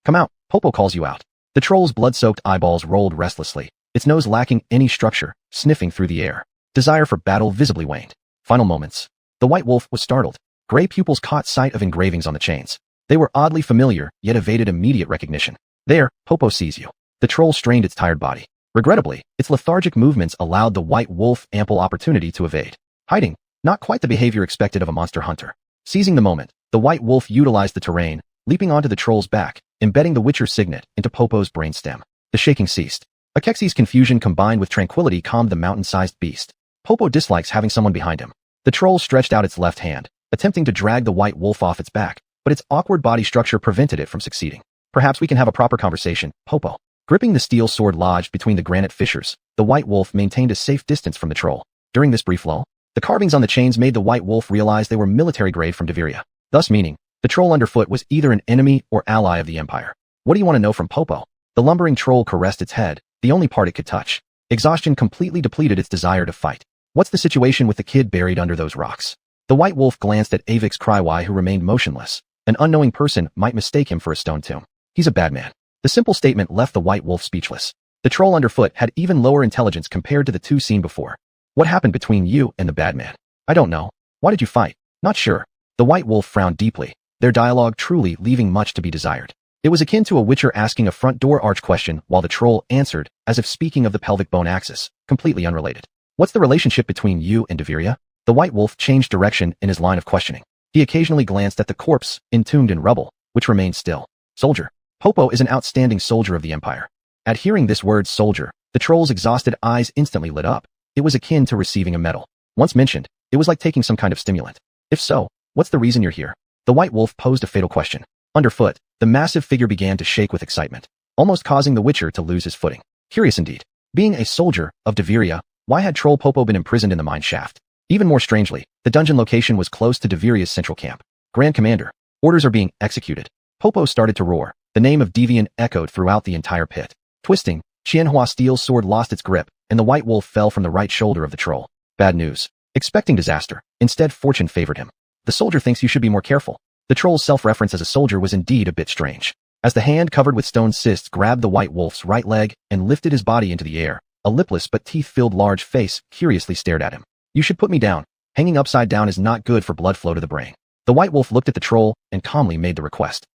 Come out, Popo calls you out. The troll's blood-soaked eyeballs rolled restlessly, its nose lacking any structure, sniffing through the air. Desire for battle visibly waned. Final moments. The white wolf was startled. Gray pupils caught sight of engravings on the chains. They were oddly familiar, yet evaded immediate recognition. There, Popo sees you. The troll strained its tired body. Regrettably, its lethargic movements allowed the white wolf ample opportunity to evade. Hiding, not quite the behavior expected of a monster hunter. Seizing the moment, the white wolf utilized the terrain, leaping onto the troll's back, embedding the Witcher signet into Popo's brainstem. The shaking ceased. Akexi's confusion combined with tranquility calmed the mountain-sized beast. Popo dislikes having someone behind him. The troll stretched out its left hand, attempting to drag the white wolf off its back, but its awkward body structure prevented it from succeeding. Perhaps we can have a proper conversation, Popo. Gripping the steel sword lodged between the granite fissures, the white wolf maintained a safe distance from the troll. During this brief lull, the carvings on the chains made the white wolf realize they were military grade from Deveria, thus meaning the troll underfoot was either an enemy or ally of the Empire. What do you want to know from Popo? The lumbering troll caressed its head, the only part it could touch. Exhaustion completely depleted its desire to fight. What's the situation with the kid buried under those rocks? The white wolf glanced at Avix Crywai, who remained motionless. An unknowing person might mistake him for a stone tomb. He's a bad man. The simple statement left the white wolf speechless. The troll underfoot had even lower intelligence compared to the two seen before. What happened between you and the bad man? I don't know. Why did you fight? Not sure. The white wolf frowned deeply, their dialogue truly leaving much to be desired. It was akin to a witcher asking a front door arch question while the troll answered, as if speaking of the pelvic bone axis, completely unrelated. What's the relationship between you and Deveria? The white wolf changed direction in his line of questioning. He occasionally glanced at the corpse, entombed in rubble, which remained still. Soldier. Popo is an outstanding soldier of the Empire. At hearing this word soldier, the troll's exhausted eyes instantly lit up. It was akin to receiving a medal. Once mentioned, it was like taking some kind of stimulant. If so, what's the reason you're here? The White Wolf posed a fatal question. Underfoot, the massive figure began to shake with excitement, almost causing the Witcher to lose his footing. Curious indeed. Being a soldier of Deveria, why had Troll Popo been imprisoned in the mine shaft? Even more strangely, the dungeon location was close to Deveria's central camp. Grand Commander, orders are being executed. Popo started to roar. The name of Devian echoed throughout the entire pit. Twisting, Qianhua's steel sword lost its grip, and the White Wolf fell from the right shoulder of the troll. Bad news. Expecting disaster, instead fortune favored him. The soldier thinks you should be more careful. The troll's self-reference as a soldier was indeed a bit strange. As the hand covered with stone cysts grabbed the White Wolf's right leg and lifted his body into the air, a lipless but teeth-filled large face curiously stared at him. You should put me down. Hanging upside down is not good for blood flow to the brain. The White Wolf looked at the troll and calmly made the request.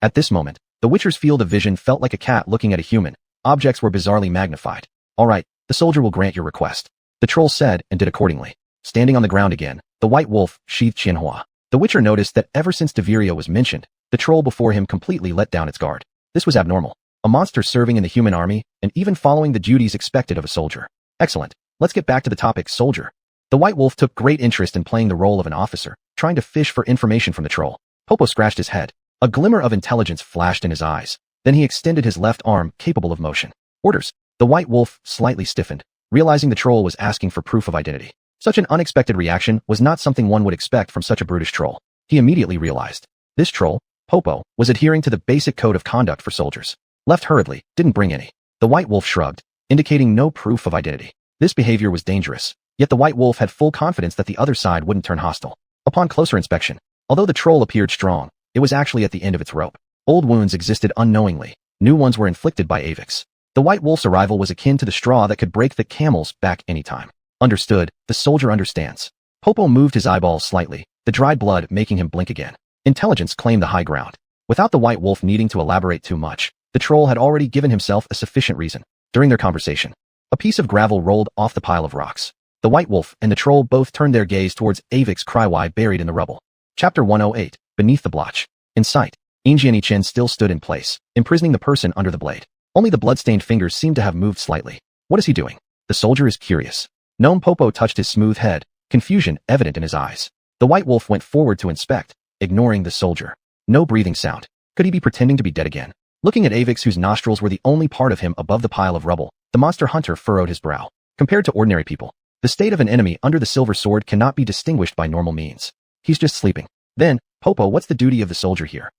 At this moment, the Witcher's field of vision felt like a cat looking at a human. Objects were bizarrely magnified. All right, the soldier will grant your request. The troll said and did accordingly. Standing on the ground again, the White Wolf sheathed Qianhua. The Witcher noticed that ever since Deveria was mentioned, the troll before him completely let down its guard. This was abnormal. A monster serving in the human army, and even following the duties expected of a soldier. Excellent. Let's get back to the topic, soldier. The White Wolf took great interest in playing the role of an officer, trying to fish for information from the troll. Popo scratched his head. A glimmer of intelligence flashed in his eyes. Then he extended his left arm, capable of motion. Orders. The White Wolf slightly stiffened, realizing the troll was asking for proof of identity. Such an unexpected reaction was not something one would expect from such a brutish troll. He immediately realized. This troll, Popo, was adhering to the basic code of conduct for soldiers. Left hurriedly, didn't bring any. The White Wolf shrugged, indicating no proof of identity. This behavior was dangerous, yet the White Wolf had full confidence that the other side wouldn't turn hostile. Upon closer inspection, although the troll appeared strong, it was actually at the end of its rope. Old wounds existed unknowingly. New ones were inflicted by Avix. The White Wolf's arrival was akin to the straw that could break the camel's back anytime. Understood, the soldier understands. Popo moved his eyeballs slightly, the dried blood making him blink again. Intelligence claimed the high ground. Without the White Wolf needing to elaborate too much, the troll had already given himself a sufficient reason. During their conversation, a piece of gravel rolled off the pile of rocks. The White Wolf and the troll both turned their gaze towards Avix Crywai buried in the rubble. Chapter 108, Beneath the Blotch. In sight, Ingjiani Chen still stood in place, imprisoning the person under the blade. Only the blood-stained fingers seemed to have moved slightly. What is he doing? The soldier is curious. Gnome Popo touched his smooth head, confusion evident in his eyes. The White Wolf went forward to inspect, ignoring the soldier. No breathing sound. Could he be pretending to be dead again? Looking at Avix, whose nostrils were the only part of him above the pile of rubble, the monster hunter furrowed his brow. Compared to ordinary people, the state of an enemy under the silver sword cannot be distinguished by normal means. He's just sleeping. Then, Popo, what's the duty of the soldier here?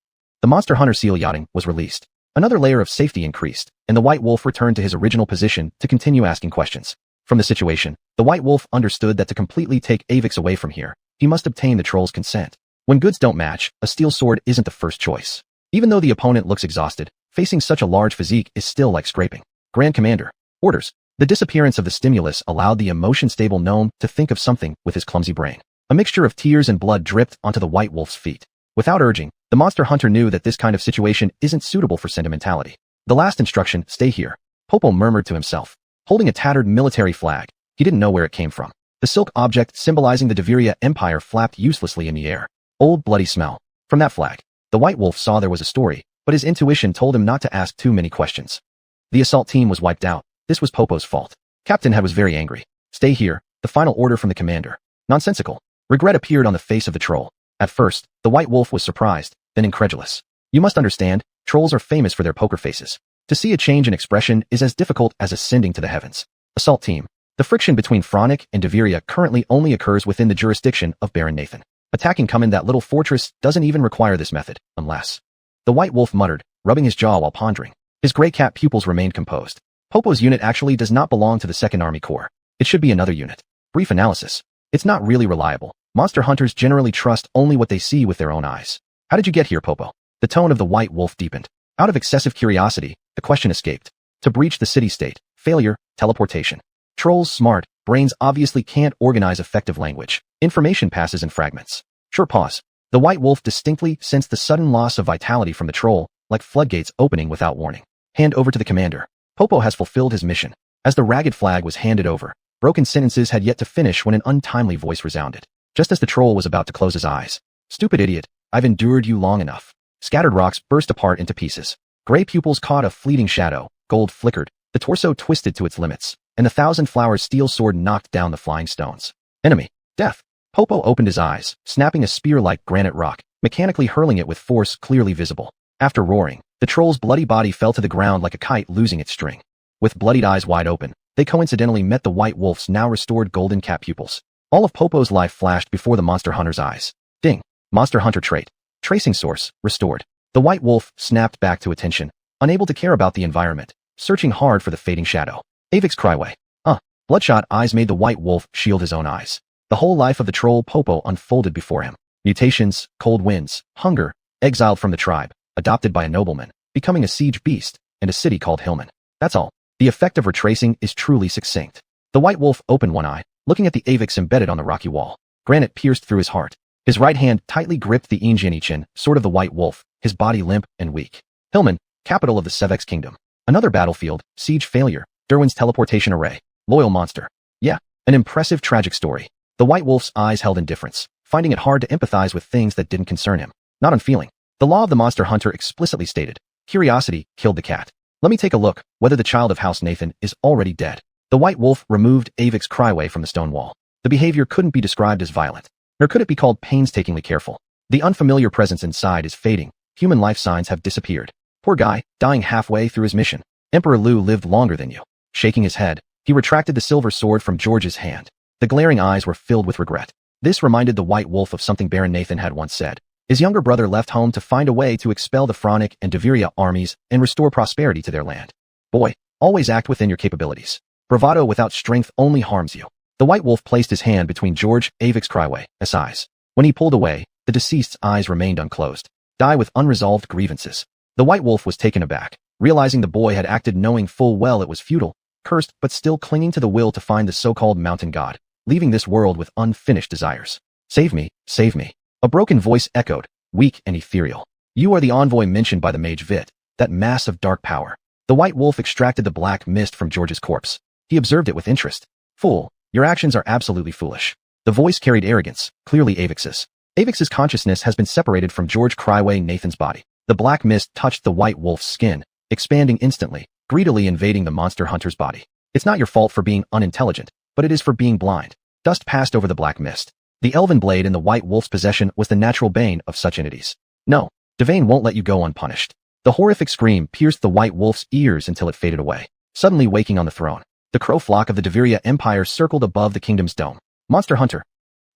The monster hunter seal yachting was released. Another layer of safety increased, and the White Wolf returned to his original position to continue asking questions. From the situation, the White Wolf understood that to completely take Avix away from here, he must obtain the troll's consent. When goods don't match, a steel sword isn't the first choice. Even though the opponent looks exhausted, facing such a large physique is still like scraping. Grand Commander. Orders. The disappearance of the stimulus allowed the emotion-stable gnome to think of something with his clumsy brain. A mixture of tears and blood dripped onto the White Wolf's feet. Without urging, the monster hunter knew that this kind of situation isn't suitable for sentimentality. The last instruction, stay here. Popo murmured to himself. Holding a tattered military flag, he didn't know where it came from. The silk object symbolizing the Deveria Empire flapped uselessly in the air. Old bloody smell. From that flag, the White Wolf saw there was a story, but his intuition told him not to ask too many questions. The assault team was wiped out. This was Popo's fault. Captain Head was very angry. Stay here, the final order from the commander. Nonsensical. Regret appeared on the face of the troll. At first, the White Wolf was surprised, then incredulous. You must understand, trolls are famous for their poker faces. To see a change in expression is as difficult as ascending to the heavens. Assault team. The friction between Fronic and Deveria currently only occurs within the jurisdiction of Baron Nathan. Attacking come in that little fortress doesn't even require this method, unless... The White Wolf muttered, rubbing his jaw while pondering. His gray cat pupils remained composed. Popo's unit actually does not belong to the 2nd Army Corps. It should be another unit. Brief analysis. It's not really reliable. Monster hunters generally trust only what they see with their own eyes. How did you get here, Popo? The tone of the White Wolf deepened. Out of excessive curiosity, the question escaped. To breach the city-state, failure, teleportation. Trolls smart, brains obviously can't organize effective language. Information passes in fragments. Short pause. The White Wolf distinctly sensed the sudden loss of vitality from the troll, like floodgates opening without warning. Hand over to the commander. Popo has fulfilled his mission. As the ragged flag was handed over, broken sentences had yet to finish when an untimely voice resounded. Just as the troll was about to close his eyes, Stupid idiot, I've endured you long enough. Scattered rocks burst apart into pieces. Gray pupils caught a fleeting shadow, gold flickered, the torso twisted to its limits, and the thousand-flower steel sword knocked down the flying stones. Enemy. Death. Popo opened his eyes, snapping a spear-like granite rock, mechanically hurling it with force clearly visible. After roaring, the troll's bloody body fell to the ground like a kite losing its string. With bloodied eyes wide open, they coincidentally met the white wolf's now restored golden cat pupils. All of Popo's life flashed before the monster hunter's eyes. Ding. Monster hunter trait. Tracing source, restored. The white wolf snapped back to attention, unable to care about the environment, searching hard for the fading shadow. Avix Cryway. Bloodshot eyes made the white wolf shield his own eyes. The whole life of the troll Popo unfolded before him. Mutations, cold winds, hunger, exiled from the tribe, adopted by a nobleman, becoming a siege beast, and a city called Hillman. That's all. The effect of retracing is truly succinct. The white wolf opened one eye, looking at the Avix embedded on the rocky wall. Granite pierced through his heart. His right hand tightly gripped the Engjinichin, sword of the white wolf, his body limp and weak. Hillman, capital of the Sevex kingdom. Another battlefield, siege failure, Derwin's teleportation array. Loyal monster. Yeah, an impressive tragic story. The white wolf's eyes held indifference, finding it hard to empathize with things that didn't concern him. Not unfeeling. The law of the monster hunter explicitly stated, curiosity killed the cat. Let me take a look, whether the child of House Nathan is already dead. The white wolf removed Avix Cryway from the stone wall. The behavior couldn't be described as violent, nor could it be called painstakingly careful. The unfamiliar presence inside is fading. Human life signs have disappeared. Poor guy, dying halfway through his mission. Emperor Lu lived longer than you. Shaking his head, he retracted the silver sword from George's hand. The glaring eyes were filled with regret. This reminded the white wolf of something Baron Nathan had once said. His younger brother left home to find a way to expel the Phronic and Deviria armies and restore prosperity to their land. Boy, always act within your capabilities. Bravado without strength only harms you. The white wolf placed his hand between George Avix Cryway's eyes. When he pulled away, the deceased's eyes remained unclosed. Die with unresolved grievances. The white wolf was taken aback, realizing the boy had acted knowing full well it was futile, cursed but still clinging to the will to find the so-called mountain god, leaving this world with unfinished desires. Save me, save me. A broken voice echoed, weak and ethereal. You are the envoy mentioned by the mage Vit, that mass of dark power. The white wolf extracted the black mist from George's corpse. He observed it with interest. Fool, your actions are absolutely foolish. The voice carried arrogance, clearly Avix's. Avix's consciousness has been separated from George Cryway Nathan's body. The black mist touched the white wolf's skin, expanding instantly, greedily invading the monster hunter's body. It's not your fault for being unintelligent, but it is for being blind. Dust passed over the black mist. The elven blade in the white wolf's possession was the natural bane of such entities. No, Devane won't let you go unpunished. The horrific scream pierced the white wolf's ears until it faded away, suddenly waking on the throne. The crow flock of the Deviria Empire circled above the kingdom's dome. Monster Hunter.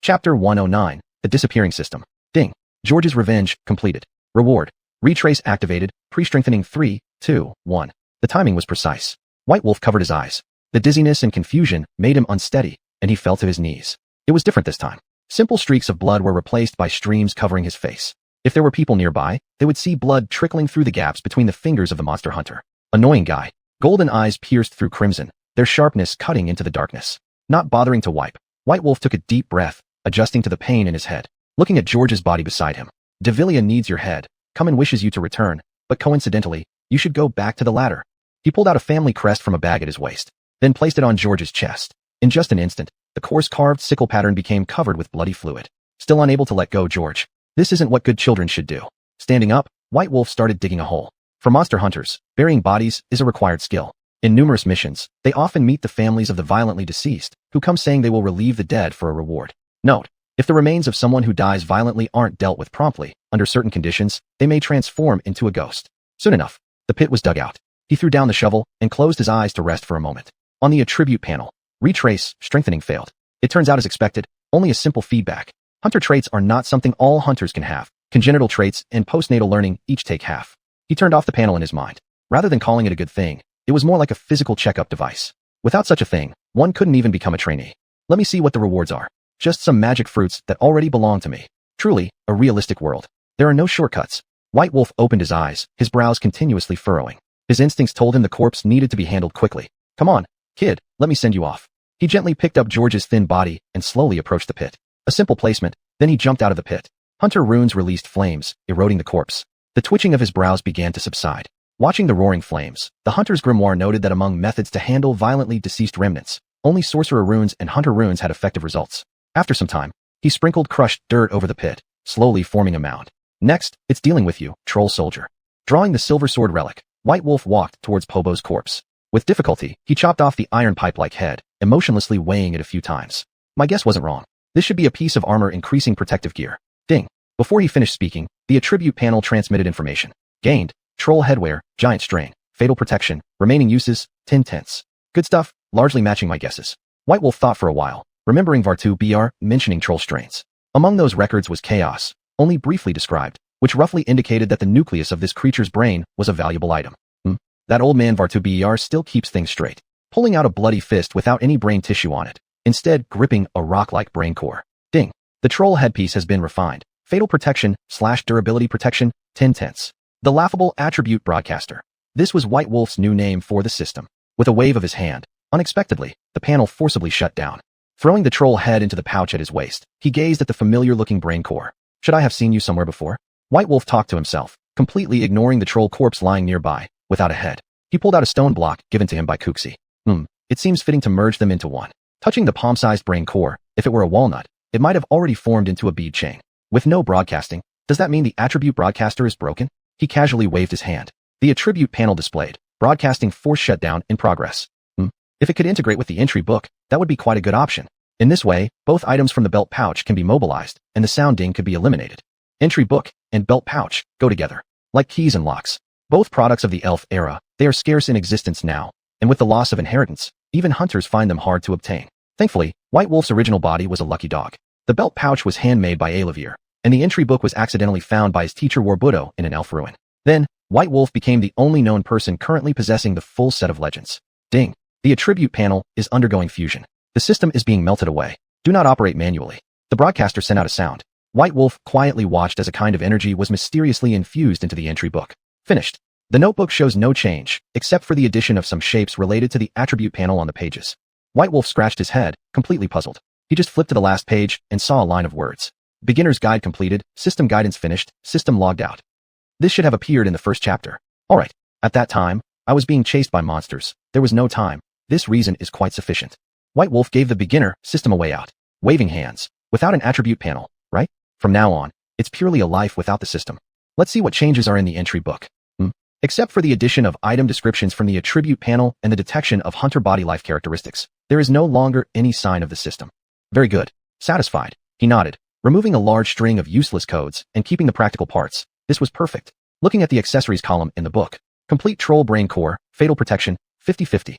Chapter 109, The Disappearing System. Ding. George's Revenge, completed. Reward. Retrace activated, pre-strengthening 3, 2, 1. The timing was precise. White Wolf covered his eyes. The dizziness and confusion made him unsteady, and he fell to his knees. It was different this time. Simple streaks of blood were replaced by streams covering his face. If there were people nearby, they would see blood trickling through the gaps between the fingers of the monster hunter. Annoying guy. Golden eyes pierced through crimson, their sharpness cutting into the darkness. Not bothering to wipe, White Wolf took a deep breath, adjusting to the pain in his head. Looking at George's body beside him. Devilia needs your head. Come and wishes you to return, but coincidentally, you should go back to the ladder. He pulled out a family crest from a bag at his waist, then placed it on George's chest. In just an instant, the coarse carved sickle pattern became covered with bloody fluid. Still unable to let go George. This isn't what good children should do. Standing up, White Wolf started digging a hole. For monster hunters, burying bodies is a required skill. In numerous missions, they often meet the families of the violently deceased, who come saying they will relieve the dead for a reward. Note: if the remains of someone who dies violently aren't dealt with promptly, under certain conditions, they may transform into a ghost. Soon enough, the pit was dug out. He threw down the shovel and closed his eyes to rest for a moment. On the attribute panel, retrace, strengthening failed. It turns out as expected, only a simple feedback. Hunter traits are not something all hunters can have. Congenital traits and postnatal learning each take half. He turned off the panel in his mind. Rather than calling it a good thing, it was more like a physical checkup device. Without such a thing, one couldn't even become a trainee. Let me see what the rewards are. Just some magic fruits that already belong to me. Truly, a realistic world. There are no shortcuts. White Wolf opened his eyes, his brows continuously furrowing. His instincts told him the corpse needed to be handled quickly. Come on, kid, let me send you off. He gently picked up George's thin body and slowly approached the pit. A simple placement, then he jumped out of the pit. Hunter runes released flames, eroding the corpse. The twitching of his brows began to subside. Watching the roaring flames, the hunter's grimoire noted that among methods to handle violently deceased remnants, only sorcerer runes and hunter runes had effective results. After some time, he sprinkled crushed dirt over the pit, slowly forming a mound. Next, it's dealing with you, troll soldier. Drawing the silver sword relic, White Wolf walked towards Pobo's corpse. With difficulty, he chopped off the iron pipe-like head, emotionlessly weighing it a few times. My guess wasn't wrong. This should be a piece of armor increasing protective gear. Ding. Before he finished speaking, the attribute panel transmitted information. Gained, troll headwear, giant strain, fatal protection, remaining uses, 10 tenths. Good stuff, largely matching my guesses. White Wolf thought for a while, remembering Vartu BR mentioning troll strains. Among those records was chaos, only briefly described, which roughly indicated that the nucleus of this creature's brain was a valuable item. That old man Vartu BR still keeps things straight, pulling out a bloody fist without any brain tissue on it, instead gripping a rock-like brain core. Ding. The troll headpiece has been refined. Fatal protection / durability protection, 10 tenths. The laughable attribute broadcaster. This was White Wolf's new name for the system. With a wave of his hand, unexpectedly, the panel forcibly shut down. Throwing the troll head into the pouch at his waist, he gazed at the familiar-looking brain core. Should I have seen you somewhere before? White Wolf talked to himself, completely ignoring the troll corpse lying nearby, without a head. He pulled out a stone block given to him by Kuxi. It seems fitting to merge them into one. Touching the palm-sized brain core, if it were a walnut, it might have already formed into a bead chain. With no broadcasting, does that mean the attribute broadcaster is broken? He casually waved his hand. The attribute panel displayed, broadcasting force shutdown in progress. If it could integrate with the entry book, that would be quite a good option. In this way, both items from the belt pouch can be mobilized, and the sound ding could be eliminated. Entry book and belt pouch go together, like keys and locks. Both products of the elf era, they are scarce in existence now, and with the loss of inheritance, even hunters find them hard to obtain. Thankfully, White Wolf's original body was a lucky dog. The belt pouch was handmade by Alavir, and the entry book was accidentally found by his teacher Warbudo in an elf ruin. Then, White Wolf became the only known person currently possessing the full set of legends. Ding. The attribute panel is undergoing fusion. The system is being melted away. Do not operate manually. The broadcaster sent out a sound. White Wolf quietly watched as a kind of energy was mysteriously infused into the entry book. Finished. The notebook shows no change, except for the addition of some shapes related to the attribute panel on the pages. White Wolf scratched his head, completely puzzled. He just flipped to the last page and saw a line of words. Beginner's guide completed, system guidance finished, system logged out. This should have appeared in the first chapter. Alright. At that time, I was being chased by monsters. There was no time. This reason is quite sufficient. White Wolf gave the beginner system a way out. Waving hands. Without an attribute panel, right? From now on, it's purely a life without the system. Let's see what changes are in the entry book. Except for the addition of item descriptions from the attribute panel and the detection of hunter body life characteristics, there is no longer any sign of the system. Very good. Satisfied, he nodded, removing a large string of useless codes and keeping the practical parts. This was perfect. Looking at the accessories column in the book. Complete troll brain core, fatal protection, 50-50.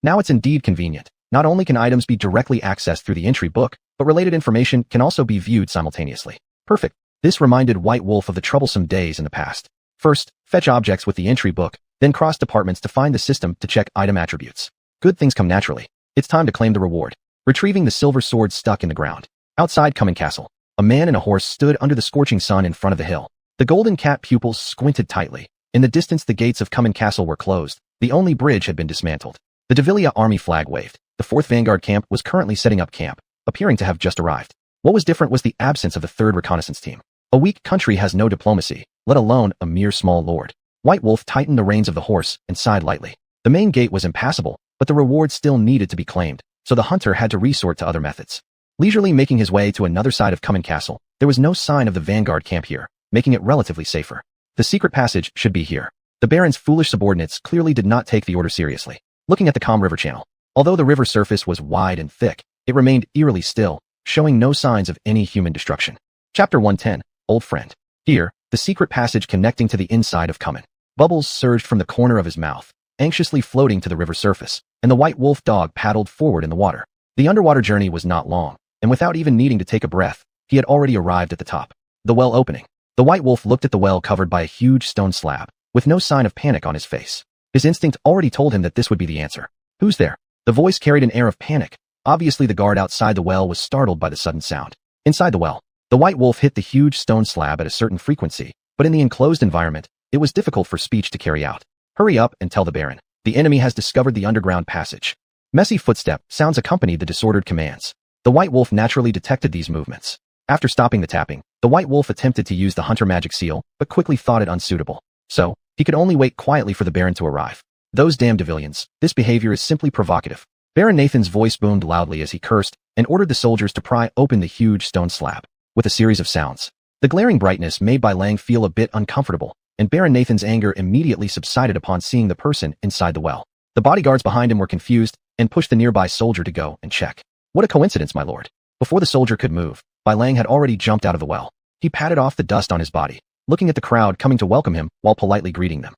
Now it's indeed convenient. Not only can items be directly accessed through the entry book, but related information can also be viewed simultaneously. Perfect. This reminded White Wolf of the troublesome days in the past. First, fetch objects with the entry book, then cross departments to find the system to check item attributes. Good things come naturally. It's time to claim the reward. Retrieving the silver sword stuck in the ground. Outside Cumming Castle, a man and a horse stood under the scorching sun in front of the hill. The golden cat pupils squinted tightly. In the distance the gates of Cumming Castle were closed. The only bridge had been dismantled. The Devilia army flag waved. The 4th Vanguard camp was currently setting up camp, appearing to have just arrived. What was different was the absence of the 3rd reconnaissance team. A weak country has no diplomacy, let alone a mere small lord. White Wolf tightened the reins of the horse and sighed lightly. The main gate was impassable, but the reward still needed to be claimed, so the hunter had to resort to other methods. Leisurely making his way to another side of Cumming Castle, there was no sign of the Vanguard camp here, making it relatively safer. The secret passage should be here. The Baron's foolish subordinates clearly did not take the order seriously. Looking at the calm river channel. Although the river surface was wide and thick, it remained eerily still, showing no signs of any human destruction. Chapter 110, Old Friend. Here, the secret passage connecting to the inside of Cumming. Bubbles surged from the corner of his mouth, anxiously floating to the river surface, and the White Wolf dog paddled forward in the water. The underwater journey was not long, and without even needing to take a breath, he had already arrived at the top. The well opening. The White Wolf looked at the well covered by a huge stone slab, with no sign of panic on his face. His instinct already told him that this would be the answer. Who's there? The voice carried an air of panic. Obviously the guard outside the well was startled by the sudden sound. Inside the well, the White Wolf hit the huge stone slab at a certain frequency, but in the enclosed environment, it was difficult for speech to carry out. Hurry up and tell the Baron. The enemy has discovered the underground passage. Messy footstep sounds accompanied the disordered commands. The White Wolf naturally detected these movements. After stopping the tapping, the White Wolf attempted to use the hunter magic seal, but quickly thought it unsuitable. So, he could only wait quietly for the Baron to arrive. Those damn Devillians, this behavior is simply provocative. Baron Nathan's voice boomed loudly as he cursed and ordered the soldiers to pry open the huge stone slab. With a series of sounds, The glaring brightness made Bai Lang feel a bit uncomfortable, and Baron Nathan's anger immediately subsided upon seeing the person inside the well. The bodyguards behind him were confused and pushed the nearby soldier to go and check. What a coincidence, my lord. Before the soldier could move, Bai Lang had already jumped out of the well. He patted off the dust on his body, looking at the crowd coming to welcome him while politely greeting them.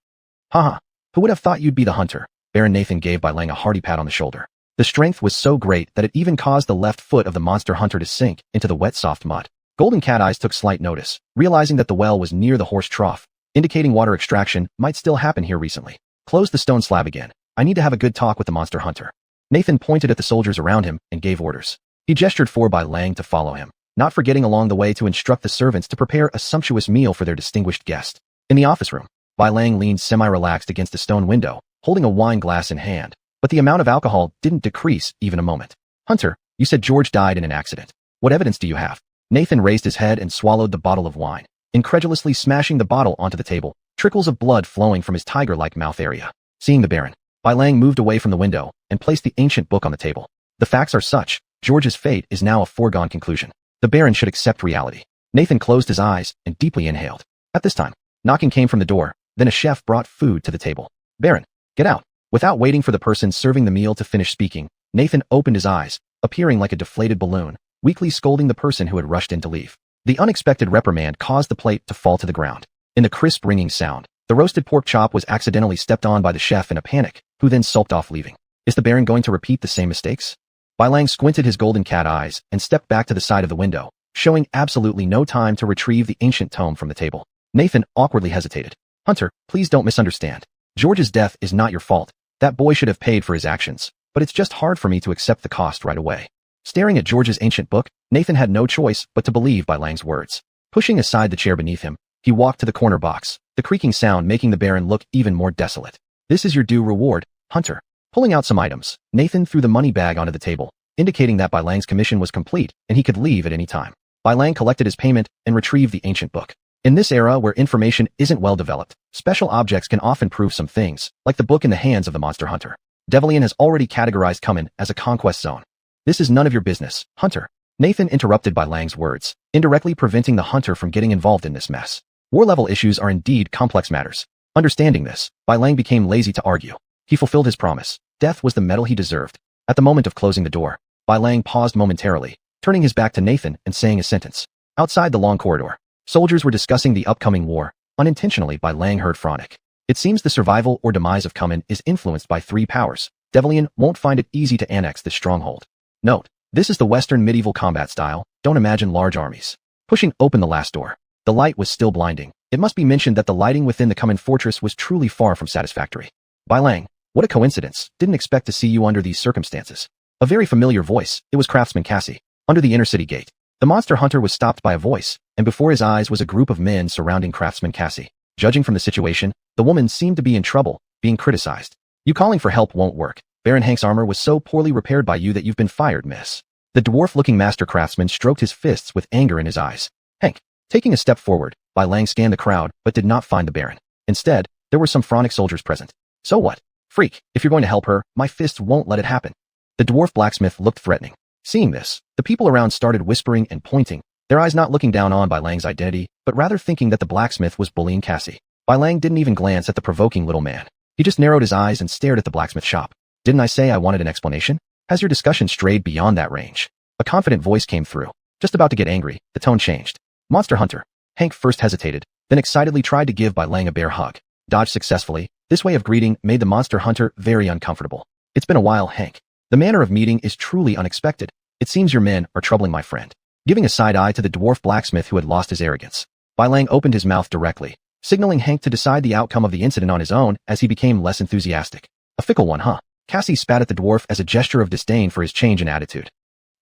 Haha, who would have thought you'd be the hunter? Baron Nathan gave Bai Lang a hearty pat on the shoulder. The strength was so great that it even caused the left foot of the monster hunter to sink into the wet soft mud. Golden Cat Eyes took slight notice, realizing that the well was near the horse trough, indicating water extraction might still happen here recently. Close the stone slab again. I need to have a good talk with the monster hunter. Nathan pointed at the soldiers around him and gave orders. He gestured for Bai Lang to follow him, not forgetting along the way to instruct the servants to prepare a sumptuous meal for their distinguished guest. In the office room, Bai Lang leaned semi-relaxed against a stone window, holding a wine glass in hand, but the amount of alcohol didn't decrease even a moment. Hunter, you said George died in an accident. What evidence do you have? Nathan raised his head and swallowed the bottle of wine, incredulously smashing the bottle onto the table, trickles of blood flowing from his tiger-like mouth area. Seeing the Baron, Bai Lang moved away from the window and placed the ancient book on the table. The facts are such, George's fate is now a foregone conclusion. The Baron should accept reality. Nathan closed his eyes and deeply inhaled. At this time, knocking came from the door, then a chef brought food to the table. Baron, get out. Without waiting for the person serving the meal to finish speaking, Nathan opened his eyes, appearing like a deflated balloon, weakly scolding the person who had rushed in to leave. The unexpected reprimand caused the plate to fall to the ground. In the crisp ringing sound, the roasted pork chop was accidentally stepped on by the chef in a panic, who then sulked off leaving. Is the Baron going to repeat the same mistakes? Bai Lang squinted his golden cat eyes and stepped back to the side of the window, showing absolutely no time to retrieve the ancient tome from the table. Nathan awkwardly hesitated. Hunter, please don't misunderstand. George's death is not your fault. That boy should have paid for his actions, but it's just hard for me to accept the cost right away. Staring at George's ancient book, Nathan had no choice but to believe Bai Lang's words. Pushing aside the chair beneath him, he walked to the corner box, the creaking sound making the Baron look even more desolate. This is your due reward, Hunter. Pulling out some items, Nathan threw the money bag onto the table, indicating that Bai Lang's commission was complete and he could leave at any time. Bai Lang collected his payment and retrieved the ancient book. In this era where information isn't well developed, special objects can often prove some things, like the book in the hands of the monster hunter. Devilian has already categorized Cumin as a conquest zone. This is none of your business, Hunter. Nathan interrupted Bai Lang's words, indirectly preventing the hunter from getting involved in this mess. War-level issues are indeed complex matters. Understanding this, Bai Lang became lazy to argue. He fulfilled his promise. Death was the medal he deserved. At the moment of closing the door, Bai Lang paused momentarily, turning his back to Nathan and saying a sentence. Outside the long corridor, soldiers were discussing the upcoming war. Unintentionally, Bai Lang heard Phronic. It seems the survival or demise of Cumin is influenced by three powers. Devilian won't find it easy to annex this stronghold. Note, this is the Western medieval combat style. Don't imagine large armies. Pushing open the last door, the light was still blinding. It must be mentioned that the lighting within the Cumin fortress was truly far from satisfactory. Bai Lang, what a coincidence. Didn't expect to see you under these circumstances. A very familiar voice. It was Craftsman Cassie. Under the inner city gate, the monster hunter was stopped by a voice, and before his eyes was a group of men surrounding Craftsman Cassie. Judging from the situation, the woman seemed to be in trouble, being criticized. You calling for help won't work. Baron Hank's armor was so poorly repaired by you that you've been fired, miss. The dwarf-looking master craftsman stroked his fists with anger in his eyes. Hank. Taking a step forward, Bai Lang scanned the crowd but did not find the Baron. Instead, there were some Phronic soldiers present. So what? Freak, if you're going to help her, my fists won't let it happen. The dwarf blacksmith looked threatening. Seeing this, the people around started whispering and pointing, their eyes not looking down on Bai Lang's identity, but rather thinking that the blacksmith was bullying Cassie. Bai Lang didn't even glance at the provoking little man. He just narrowed his eyes and stared at the blacksmith shop. Didn't I say I wanted an explanation? Has your discussion strayed beyond that range? A confident voice came through. Just about to get angry, the tone changed. Monster Hunter. Hank first hesitated, then excitedly tried to give Bai Lang a bear hug. Dodged successfully. This way of greeting made the monster hunter very uncomfortable. It's been a while, Hank. The manner of meeting is truly unexpected. It seems your men are troubling my friend. Giving a side eye to the dwarf blacksmith who had lost his arrogance, Bai Lang opened his mouth directly, signaling Hank to decide the outcome of the incident on his own as he became less enthusiastic. A fickle one, huh? Cassie spat at the dwarf as a gesture of disdain for his change in attitude.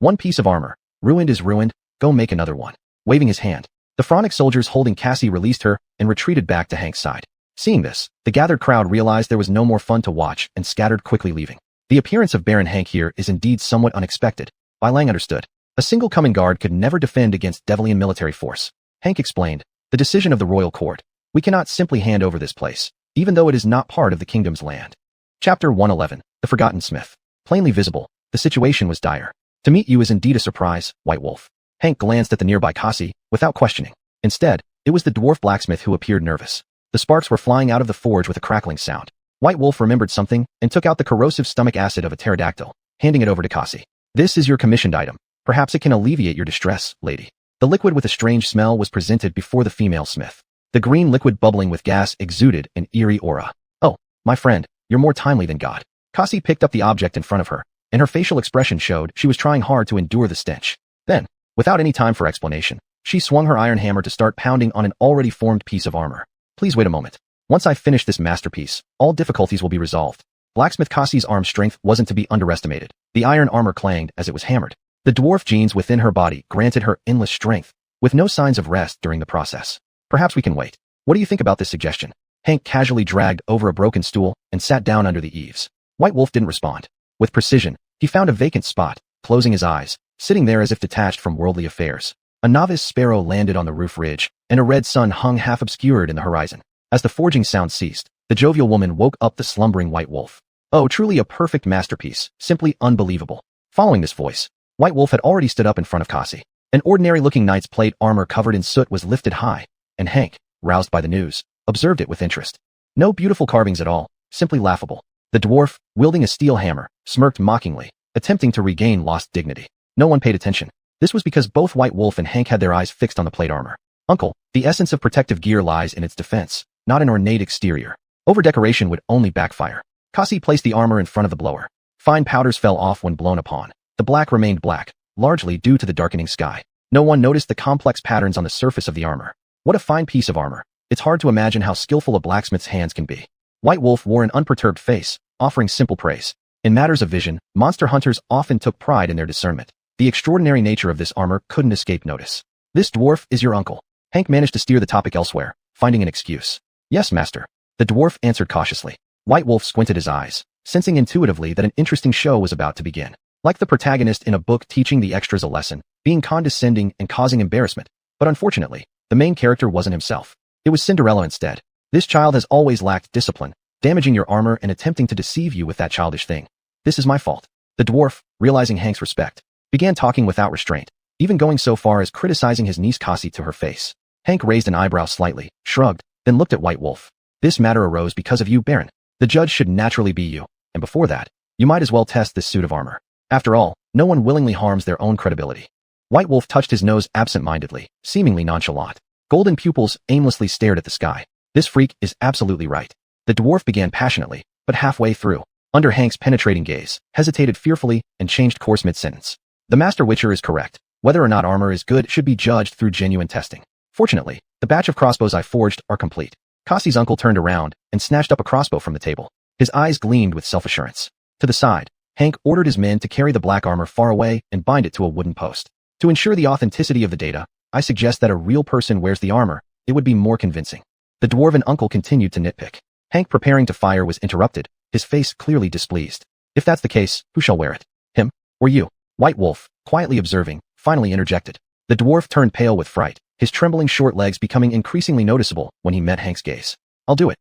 One piece of armor. Ruined is ruined. Go make another one. Waving his hand, the Phronic soldiers holding Cassie released her and retreated back to Hank's side. Seeing this, the gathered crowd realized there was no more fun to watch and scattered quickly leaving. The appearance of Baron Hank here is indeed somewhat unexpected. Bai Lang understood. A single Cumin guard could never defend against Devilian military force. Hank explained, the decision of the royal court. We cannot simply hand over this place, even though it is not part of the kingdom's land. Chapter 111, The Forgotten Smith. Plainly visible, the situation was dire. To meet you is indeed a surprise, White Wolf. Hank glanced at the nearby Cassie, without questioning. Instead, it was the dwarf blacksmith who appeared nervous. The sparks were flying out of the forge with a crackling sound. White Wolf remembered something and took out the corrosive stomach acid of a pterodactyl, handing it over to Cassie. This is your commissioned item. Perhaps it can alleviate your distress, lady. The liquid with a strange smell was presented before the female smith. The green liquid bubbling with gas exuded an eerie aura. Oh, my friend, you're more timely than God. Cassie picked up the object in front of her, and her facial expression showed she was trying hard to endure the stench. Then, without any time for explanation, she swung her iron hammer to start pounding on an already formed piece of armor. Please wait a moment. Once I finish this masterpiece, all difficulties will be resolved. Blacksmith Cassie's arm strength wasn't to be underestimated. The iron armor clanged as it was hammered. The dwarf genes within her body granted her endless strength, with no signs of rest during the process. Perhaps we can wait. What do you think about this suggestion? Hank casually dragged over a broken stool and sat down under the eaves. White Wolf didn't respond. With precision, he found a vacant spot, closing his eyes, sitting there as if detached from worldly affairs. A novice sparrow landed on the roof ridge, and a red sun hung half-obscured in the horizon. As the forging sound ceased, the jovial woman woke up the slumbering White Wolf. Oh, truly a perfect masterpiece, simply unbelievable. Following this voice, White Wolf had already stood up in front of Cassie. An ordinary-looking knight's plate armor covered in soot was lifted high, and Hank, roused by the news, observed it with interest. No beautiful carvings at all, simply laughable. The dwarf, wielding a steel hammer, smirked mockingly, attempting to regain lost dignity. No one paid attention. This was because both White Wolf and Hank had their eyes fixed on the plate armor. Uncle, the essence of protective gear lies in its defense, not an ornate exterior. Over-decoration would only backfire. Cassie placed the armor in front of the blower. Fine powders fell off when blown upon. The black remained black, largely due to the darkening sky. No one noticed the complex patterns on the surface of the armor. What a fine piece of armor. It's hard to imagine how skillful a blacksmith's hands can be. White Wolf wore an unperturbed face, offering simple praise. In matters of vision, monster hunters often took pride in their discernment. The extraordinary nature of this armor couldn't escape notice. This dwarf is your uncle. Hank managed to steer the topic elsewhere, finding an excuse. Yes, master. The dwarf answered cautiously. White Wolf squinted his eyes, sensing intuitively that an interesting show was about to begin. Like the protagonist in a book teaching the extras a lesson, being condescending and causing embarrassment. But unfortunately, the main character wasn't himself. It was Cinderella instead. This child has always lacked discipline, damaging your armor and attempting to deceive you with that childish thing. This is my fault. The dwarf, realizing Hank's respect, began talking without restraint, even going so far as criticizing his niece Cassie to her face. Hank raised an eyebrow slightly, shrugged, then looked at White Wolf. This matter arose because of you, Baron. The judge should naturally be you, and before that, you might as well test this suit of armor. After all, no one willingly harms their own credibility. White Wolf touched his nose absent-mindedly, seemingly nonchalant. Golden pupils aimlessly stared at the sky. This freak is absolutely right. The dwarf began passionately, but halfway through, under Hank's penetrating gaze, hesitated fearfully and changed course mid-sentence. The Master Witcher is correct. Whether or not armor is good should be judged through genuine testing. Fortunately, the batch of crossbows I forged are complete. Cassie's uncle turned around and snatched up a crossbow from the table. His eyes gleamed with self-assurance. To the side, Hank ordered his men to carry the black armor far away and bind it to a wooden post. To ensure the authenticity of the data, I suggest that a real person wears the armor. It would be more convincing. The dwarven uncle continued to nitpick. Hank, preparing to fire, was interrupted, his face clearly displeased. If that's the case, who shall wear it? Him? Or you? White Wolf, quietly observing, finally interjected. The dwarf turned pale with fright, his trembling short legs becoming increasingly noticeable when he met Hank's gaze. I'll do it.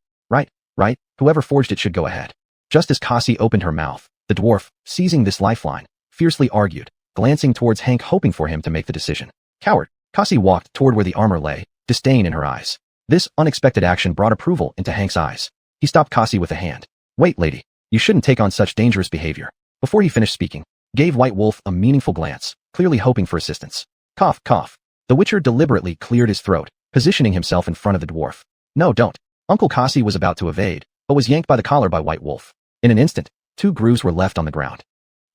Right, whoever forged it should go ahead. Just as Cassie opened her mouth, the dwarf, seizing this lifeline, fiercely argued, glancing towards Hank hoping for him to make the decision. Coward. Cassie walked toward where the armor lay, disdain in her eyes. This unexpected action brought approval into Hank's eyes. He stopped Cassie with a hand. Wait, lady. You shouldn't take on such dangerous behavior. Before he finished speaking, gave White Wolf a meaningful glance, clearly hoping for assistance. Cough, cough. The Witcher deliberately cleared his throat, positioning himself in front of the dwarf. No, don't. Uncle Cassie was about to evade, but was yanked by the collar by White Wolf. In an instant, 2 grooves were left on the ground.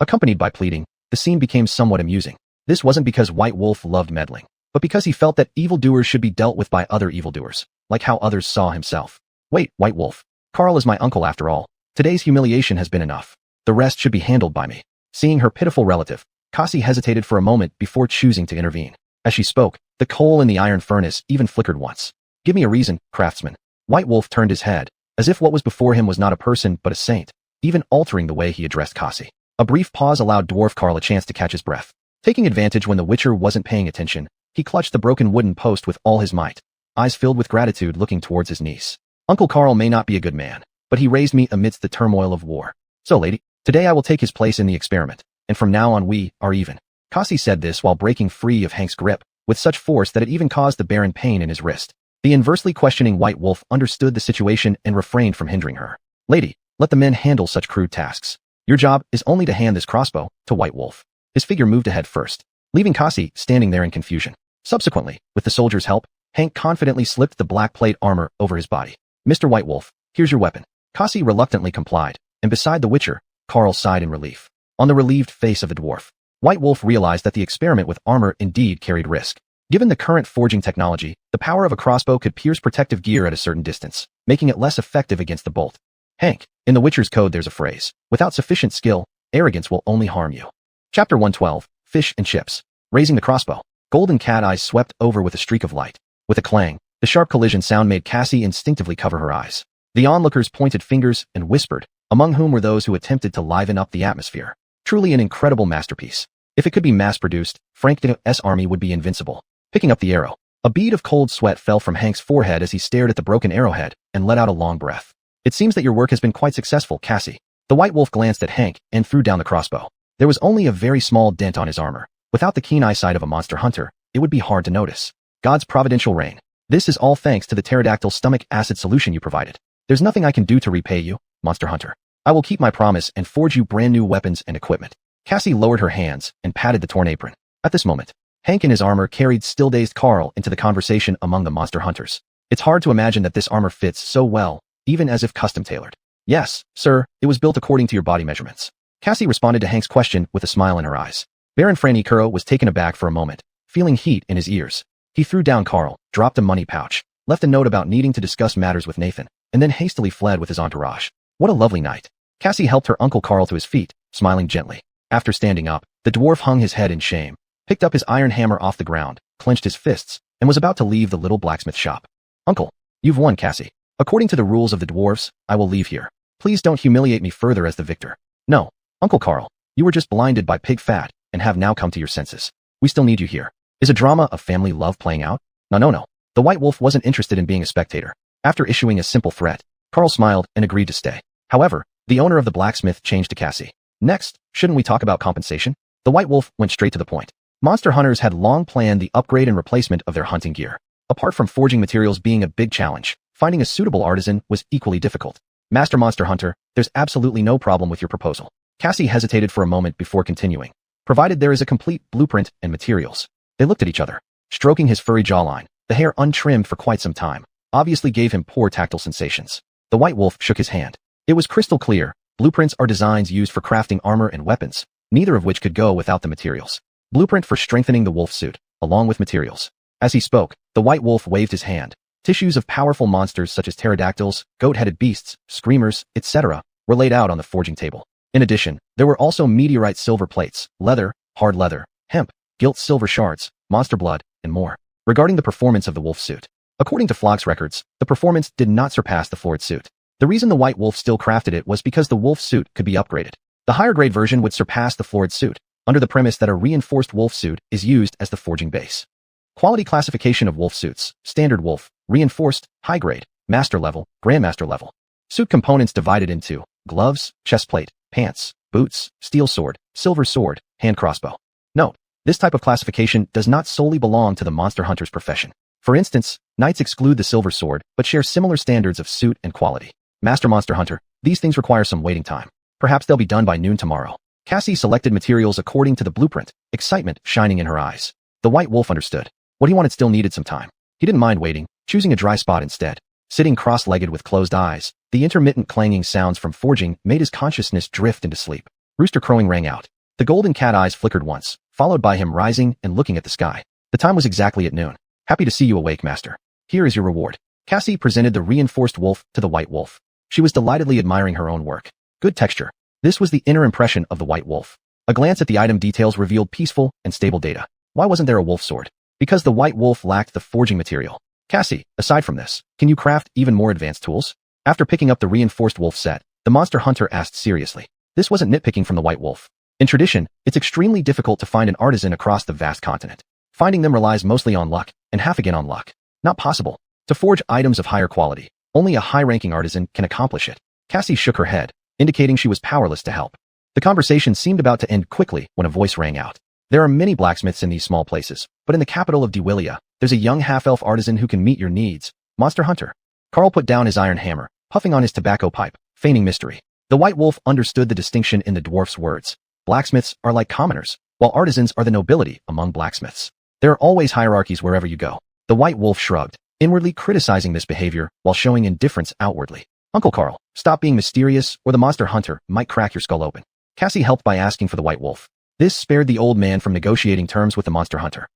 Accompanied by pleading, the scene became somewhat amusing. This wasn't because White Wolf loved meddling, but because he felt that evildoers should be dealt with by other evildoers, like how others saw himself. Wait, White Wolf. Carl is my uncle after all. Today's humiliation has been enough. The rest should be handled by me. Seeing her pitiful relative, Cassie hesitated for a moment before choosing to intervene. As she spoke, the coal in the iron furnace even flickered once. Give me a reason, craftsman. White Wolf turned his head, as if what was before him was not a person but a saint, even altering the way he addressed Cassie. A brief pause allowed Dwarf Carl a chance to catch his breath. Taking advantage when the Witcher wasn't paying attention, he clutched the broken wooden post with all his might, eyes filled with gratitude looking towards his niece. Uncle Carl may not be a good man, but he raised me amidst the turmoil of war. So, lady, today I will take his place in the experiment, and from now on we are even. Cassie said this while breaking free of Hank's grip, with such force that it even caused the Baron pain in his wrist. The inversely questioning White Wolf understood the situation and refrained from hindering her. Lady, let the men handle such crude tasks. Your job is only to hand this crossbow to White Wolf. His figure moved ahead first, leaving Cassie standing there in confusion. Subsequently, with the soldier's help, Hank confidently slipped the black plate armor over his body. Mr. White Wolf, here's your weapon. Cassie reluctantly complied, and beside the Witcher, Carl sighed in relief. On the relieved face of the dwarf, White Wolf realized that the experiment with armor indeed carried risk. Given the current forging technology, the power of a crossbow could pierce protective gear at a certain distance, making it less effective against the bolt. Hank, in the Witcher's code there's a phrase, without sufficient skill, arrogance will only harm you. Chapter 112, Fish and Chips. Raising the crossbow. Golden cat eyes swept over with a streak of light. With a clang, the sharp collision sound made Cassie instinctively cover her eyes. The onlookers pointed fingers and whispered, among whom were those who attempted to liven up the atmosphere. Truly an incredible masterpiece. If it could be mass-produced, Frank's army would be invincible. Picking up the arrow, a bead of cold sweat fell from Hank's forehead as he stared at the broken arrowhead and let out a long breath. It seems that your work has been quite successful, Cassie. The White Wolf glanced at Hank and threw down the crossbow. There was only a very small dent on his armor. Without the keen eyesight of a monster hunter, it would be hard to notice. God's providential reign. This is all thanks to the pterodactyl stomach acid solution you provided. There's nothing I can do to repay you, monster hunter. I will keep my promise and forge you brand new weapons and equipment. Cassie lowered her hands and patted the torn apron. At this moment, Hank in his armor carried still-dazed Carl into the conversation among the monster hunters. It's hard to imagine that this armor fits so well, even as if custom-tailored. Yes, sir, it was built according to your body measurements. Cassie responded to Hank's question with a smile in her eyes. Baron Franikuro was taken aback for a moment, feeling heat in his ears. He threw down Carl, dropped a money pouch, left a note about needing to discuss matters with Nathan, and then hastily fled with his entourage. What a lovely night. Cassie helped her Uncle Carl to his feet, smiling gently. After standing up, the dwarf hung his head in shame, picked up his iron hammer off the ground, clenched his fists, and was about to leave the little blacksmith shop. Uncle, you've won, Cassie. According to the rules of the dwarves, I will leave here. Please don't humiliate me further as the victor. No, Uncle Carl, you were just blinded by pig fat and have now come to your senses. We still need you here. Is a drama of family love playing out? No. The White Wolf wasn't interested in being a spectator. After issuing a simple threat, Carl smiled and agreed to stay. However, the owner of the blacksmith changed to Cassie. Next, shouldn't we talk about compensation? The White Wolf went straight to the point. Monster hunters had long planned the upgrade and replacement of their hunting gear. Apart from forging materials being a big challenge, finding a suitable artisan was equally difficult. Master Monster Hunter, there's absolutely no problem with your proposal. Cassie hesitated for a moment before continuing. Provided there is a complete blueprint and materials. They looked at each other. Stroking his furry jawline, the hair untrimmed for quite some time, obviously gave him poor tactile sensations. The White Wolf shook his hand. It was crystal clear. Blueprints are designs used for crafting armor and weapons, neither of which could go without the materials. Blueprint for strengthening the wolf suit, along with materials. As he spoke, the White Wolf waved his hand. Tissues of powerful monsters such as pterodactyls, goat-headed beasts, screamers, etc., were laid out on the forging table. In addition, there were also meteorite silver plates, leather, hard leather, hemp, gilt silver shards, monster blood, and more. Regarding the performance of the wolf suit, according to Flock's records, the performance did not surpass the florid suit. The reason the White Wolf still crafted it was because the wolf suit could be upgraded. The higher grade version would surpass the florid suit, under the premise that a reinforced wolf suit is used as the forging base. Quality classification of wolf suits: standard wolf, reinforced, high grade, master level, grandmaster level. Suit components divided into gloves, chestplate, pants, boots, steel sword, silver sword, hand crossbow. Note, this type of classification does not solely belong to the monster hunter's profession. For instance, knights exclude the silver sword, but share similar standards of suit and quality. Master Monster Hunter, these things require some waiting time. Perhaps they'll be done by noon tomorrow. Cassie selected materials according to the blueprint, excitement shining in her eyes. The White Wolf understood. What he wanted still needed some time. He didn't mind waiting, choosing a dry spot instead. Sitting cross-legged with closed eyes, the intermittent clanging sounds from forging made his consciousness drift into sleep. Rooster crowing rang out. The golden cat eyes flickered once, followed by him rising and looking at the sky. The time was exactly at noon. Happy to see you awake, master. Here is your reward. Cassie presented the reinforced wolf to the White Wolf. She was delightedly admiring her own work. Good texture. This was the inner impression of the White Wolf. A glance at the item details revealed peaceful and stable data. Why wasn't there a wolf sword? Because the White Wolf lacked the forging material. Cassie, aside from this, can you craft even more advanced tools? After picking up the reinforced wolf set, the monster hunter asked seriously. This wasn't nitpicking from the White Wolf. In tradition, it's extremely difficult to find an artisan across the vast continent. Finding them relies mostly on luck, and half again on luck. Not possible. To forge items of higher quality, only a high-ranking artisan can accomplish it. Cassie shook her head, indicating she was powerless to help. The conversation seemed about to end quickly when a voice rang out. There are many blacksmiths in these small places, but in the capital of Dewilia, there's a young half-elf artisan who can meet your needs. Monster Hunter. Carl put down his iron hammer, puffing on his tobacco pipe, feigning mystery. The White Wolf understood the distinction in the dwarf's words. Blacksmiths are like commoners, while artisans are the nobility among blacksmiths. There are always hierarchies wherever you go. The White Wolf shrugged, inwardly criticizing this behavior while showing indifference outwardly. Uncle Carl, stop being mysterious or the Monster Hunter might crack your skull open. Cassie helped by asking for the White Wolf. This spared the old man from negotiating terms with the Monster Hunter.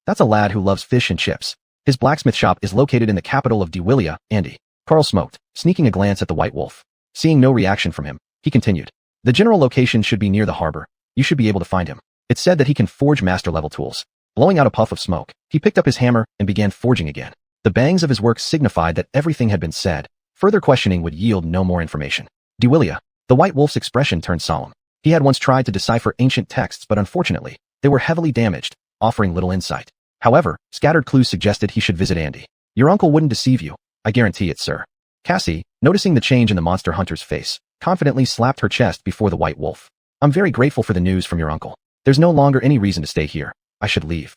That's a lad who loves fish and chips. His blacksmith shop is located in the capital of Dewilia, Andy. Carl smoked, sneaking a glance at the White Wolf. Seeing no reaction from him, he continued. The general location should be near the harbor. You should be able to find him. It's said that he can forge master-level tools. Blowing out a puff of smoke, he picked up his hammer and began forging again. The bangs of his work signified that everything had been said. Further questioning would yield no more information. Dewilia. The White Wolf's expression turned solemn. He had once tried to decipher ancient texts, but unfortunately, they were heavily damaged, offering little insight. However, scattered clues suggested he should visit Andy. Your uncle wouldn't deceive you. I guarantee it, sir. Cassie, noticing the change in the Monster Hunter's face, confidently slapped her chest before the White Wolf. I'm very grateful for the news from your uncle. There's no longer any reason to stay here. I should leave.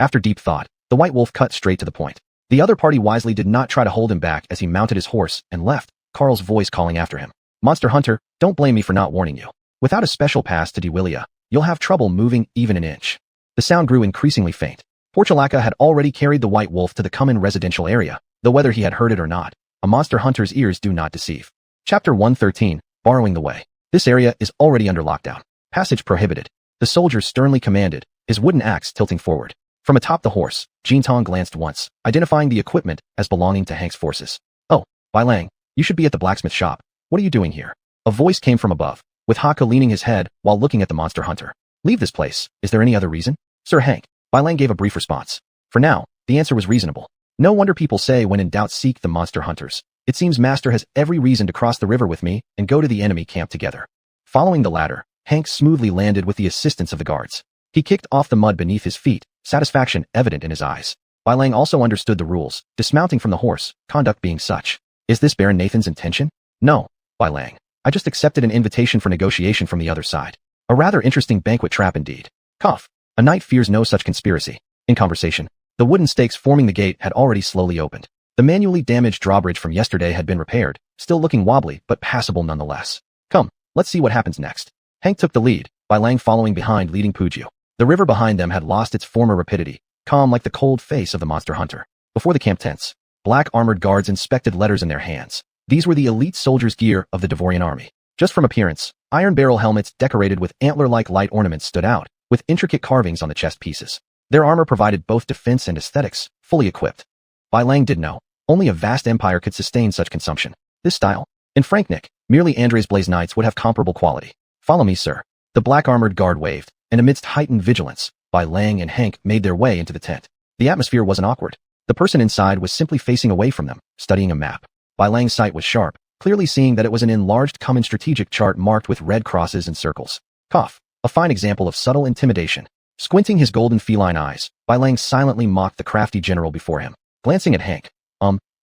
After deep thought, the White Wolf cut straight to the point. The other party wisely did not try to hold him back as he mounted his horse and left, Carl's voice calling after him. Monster Hunter, don't blame me for not warning you. Without a special pass to Dewilia, you'll have trouble moving even an inch. The sound grew increasingly faint. Porchalaca had already carried the White Wolf to the common residential area, though whether he had heard it or not, a Monster Hunter's ears do not deceive. Chapter 113, Borrowing the Way. This area is already under lockdown. Passage prohibited. The soldier sternly commanded, his wooden axe tilting forward. From atop the horse, Jean Tong glanced once, identifying the equipment as belonging to Hank's forces. Oh, Bai Lang, you should be at the blacksmith shop. What are you doing here? A voice came from above, with Haka leaning his head while looking at the Monster Hunter. Leave this place. Is there any other reason? Sir Hank. Bai Lang gave a brief response. For now, the answer was reasonable. No wonder people say when in doubt seek the Monster Hunters. It seems Master has every reason to cross the river with me and go to the enemy camp together. Following the ladder, Hank smoothly landed with the assistance of the guards. He kicked off the mud beneath his feet, satisfaction evident in his eyes. Bai Lang also understood the rules, dismounting from the horse, conduct being such. Is this Baron Nathan's intention? No, Bai Lang. I just accepted an invitation for negotiation from the other side. A rather interesting banquet trap indeed. Cough. A knight fears no such conspiracy. In conversation, the wooden stakes forming the gate had already slowly opened. The manually damaged drawbridge from yesterday had been repaired, still looking wobbly but passable nonetheless. Come, let's see what happens next. Hank took the lead, Bai Lang following behind leading Puju. The river behind them had lost its former rapidity, calm like the cold face of the Monster Hunter. Before the camp tents, black armored guards inspected letters in their hands. These were the elite soldiers' gear of the Devorian army. Just from appearance, iron barrel helmets decorated with antler-like light ornaments stood out, with intricate carvings on the chest pieces. Their armor provided both defense and aesthetics, fully equipped. Bai Lang did know, only a vast empire could sustain such consumption. This style, in Franknick, merely Andre's Blaze Knights would have comparable quality. Follow me, sir. The black armored guard waved, and amidst heightened vigilance, Bai Lang and Hank made their way into the tent. The atmosphere wasn't awkward. The person inside was simply facing away from them, studying a map. Bai Lang's sight was sharp, clearly seeing that it was an enlarged common strategic chart marked with red crosses and circles. Cough. A fine example of subtle intimidation. Squinting his golden feline eyes, Bai Lang silently mocked the crafty general before him. Glancing at Hank,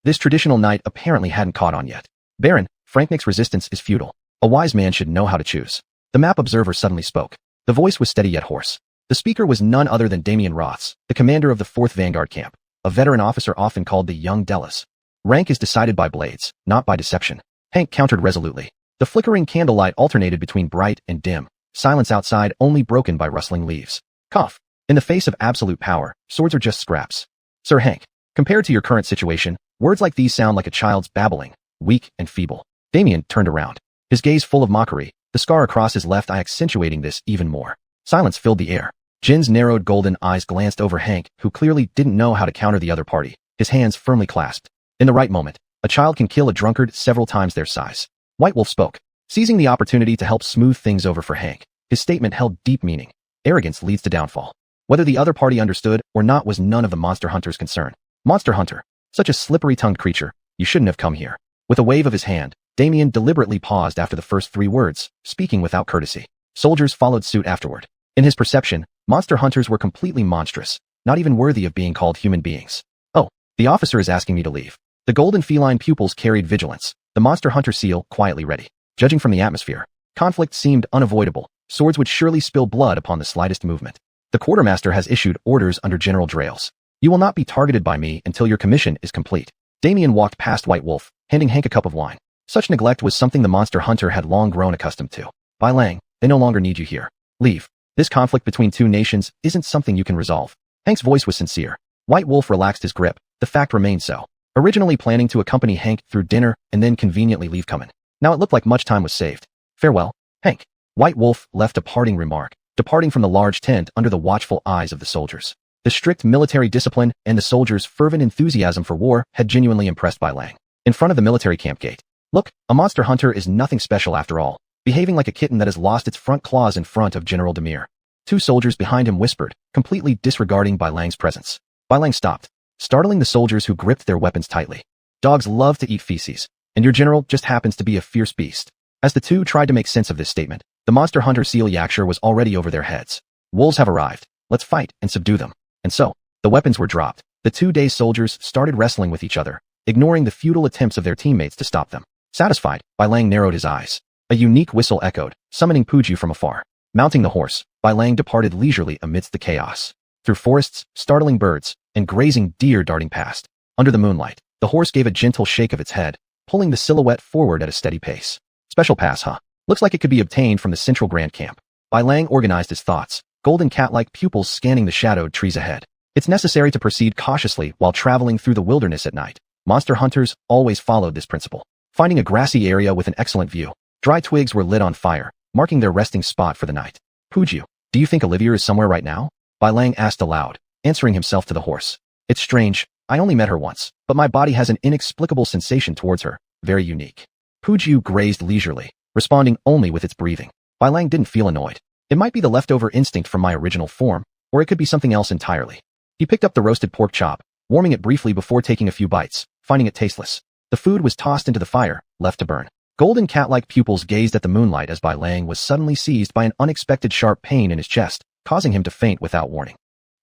this traditional knight apparently hadn't caught on yet. Baron, Franknick's resistance is futile. A wise man should know how to choose. The map observer suddenly spoke. The voice was steady yet hoarse. The speaker was none other than Damian Roths, the commander of the 4th Vanguard Camp, a veteran officer often called the Young Delis. Rank is decided by blades, not by deception. Hank countered resolutely. The flickering candlelight alternated between bright and dim, silence outside only broken by rustling leaves. Cough. In the face of absolute power, swords are just scraps. Sir Hank, compared to your current situation, words like these sound like a child's babbling, weak and feeble. Damien turned around, his gaze full of mockery, the scar across his left eye accentuating this even more. Silence filled the air. Jin's narrowed golden eyes glanced over Hank, who clearly didn't know how to counter the other party, his hands firmly clasped. In the right moment, a child can kill a drunkard several times their size. White Wolf spoke, seizing the opportunity to help smooth things over for Hank. His statement held deep meaning. Arrogance leads to downfall. Whether the other party understood or not was none of the Monster Hunter's concern. Monster Hunter, such a slippery-tongued creature, you shouldn't have come here. With a wave of his hand, Damien deliberately paused after the first 3 words, speaking without courtesy. Soldiers followed suit afterward. In his perception, Monster Hunters were completely monstrous, not even worthy of being called human beings. Oh, the officer is asking me to leave. The golden feline pupils carried vigilance, the Monster Hunter seal quietly ready. Judging from the atmosphere, conflict seemed unavoidable. Swords would surely spill blood upon the slightest movement. The quartermaster has issued orders under General Geralt. You will not be targeted by me until your commission is complete. Damien walked past White Wolf, handing Hank a cup of wine. Such neglect was something the monster hunter had long grown accustomed to. Bai Lang, they no longer need you here. Leave. This conflict between two nations isn't something you can resolve. Hank's voice was sincere. White Wolf relaxed his grip. The fact remained so. Originally planning to accompany Hank through dinner and then conveniently leave coming. Now it looked like much time was saved. Farewell, Hank. White Wolf left a parting remark, departing from the large tent under the watchful eyes of the soldiers. The strict military discipline and the soldiers' fervent enthusiasm for war had genuinely impressed Bai Lang. In front of the military camp gate. Look, a monster hunter is nothing special after all, behaving like a kitten that has lost its front claws in front of General Demir. Two soldiers behind him whispered, completely disregarding Bai Lang's presence. Bai Lang stopped, startling the soldiers who gripped their weapons tightly. Dogs love to eat feces, and your general just happens to be a fierce beast. As the two tried to make sense of this statement, the monster hunter seal yakshur was already over their heads. Wolves have arrived. Let's fight and subdue them. And so, the weapons were dropped. The 2 dazed soldiers started wrestling with each other, ignoring the futile attempts of their teammates to stop them. Satisfied, Bai Lang narrowed his eyes. A unique whistle echoed, summoning Puju from afar. Mounting the horse, Bai Lang departed leisurely amidst the chaos. Through forests, startling birds, and grazing deer darting past. Under the moonlight, the horse gave a gentle shake of its head, pulling the silhouette forward at a steady pace. Special pass, huh? Looks like it could be obtained from the Central Grand Camp. Bai Lang organized his thoughts, golden cat-like pupils scanning the shadowed trees ahead. It's necessary to proceed cautiously while traveling through the wilderness at night. Monster hunters always followed this principle. Finding a grassy area with an excellent view, dry twigs were lit on fire, marking their resting spot for the night. Puju, do you think Olivia is somewhere right now? Bai Lang asked aloud, answering himself to the horse. It's strange, I only met her once, but my body has an inexplicable sensation towards her, very unique. Puju grazed leisurely, responding only with its breathing. Bai Lang didn't feel annoyed. It might be the leftover instinct from my original form, or it could be something else entirely. He picked up the roasted pork chop, warming it briefly before taking a few bites, finding it tasteless. The food was tossed into the fire, left to burn. Golden cat-like pupils gazed at the moonlight as Bai Lang was suddenly seized by an unexpected sharp pain in his chest, causing him to faint without warning.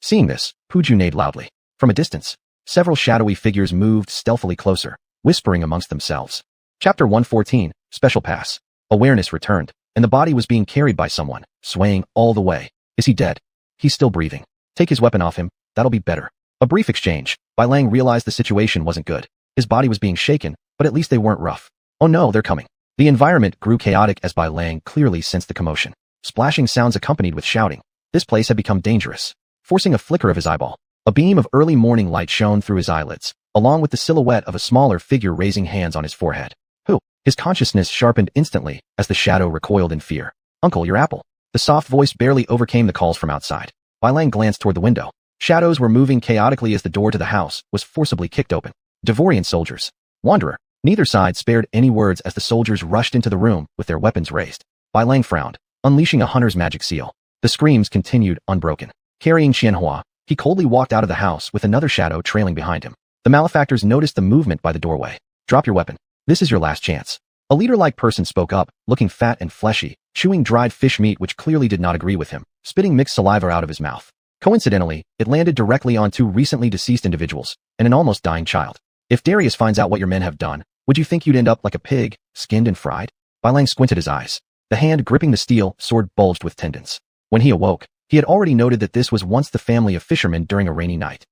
Seeing this, Puju neighed loudly. From a distance, several shadowy figures moved stealthily closer, whispering amongst themselves. Chapter 114, Special Pass. Awareness returned, and the body was being carried by someone, swaying all the way. Is he dead? He's still breathing. Take his weapon off him, that'll be better. A brief exchange. Bai Lang realized the situation wasn't good. His body was being shaken, but at least they weren't rough. Oh no, they're coming. The environment grew chaotic as Bai Lang clearly sensed the commotion. Splashing sounds accompanied with shouting. This place had become dangerous. Forcing a flicker of his eyeball, a beam of early morning light shone through his eyelids, along with the silhouette of a smaller figure raising hands on his forehead. Who? His consciousness sharpened instantly as the shadow recoiled in fear. Uncle, your apple. The soft voice barely overcame the calls from outside. Bai Lang glanced toward the window. Shadows were moving chaotically as the door to the house was forcibly kicked open. Devorian soldiers. Wanderer. Neither side spared any words as the soldiers rushed into the room with their weapons raised. Bai Lang frowned, unleashing a hunter's magic seal. The screams continued unbroken. Carrying Xianhua, he coldly walked out of the house with another shadow trailing behind him. The malefactors noticed the movement by the doorway. Drop your weapon. This is your last chance. A leader-like person spoke up, looking fat and fleshy, chewing dried fish meat which clearly did not agree with him, spitting mixed saliva out of his mouth. Coincidentally, it landed directly on 2 recently deceased individuals and an almost dying child. If Darius finds out what your men have done, would you think you'd end up like a pig, skinned and fried? Bai Lang squinted his eyes. The hand gripping the steel sword bulged with tendons. When he awoke, he had already noted that this was once the family of fishermen during a rainy night.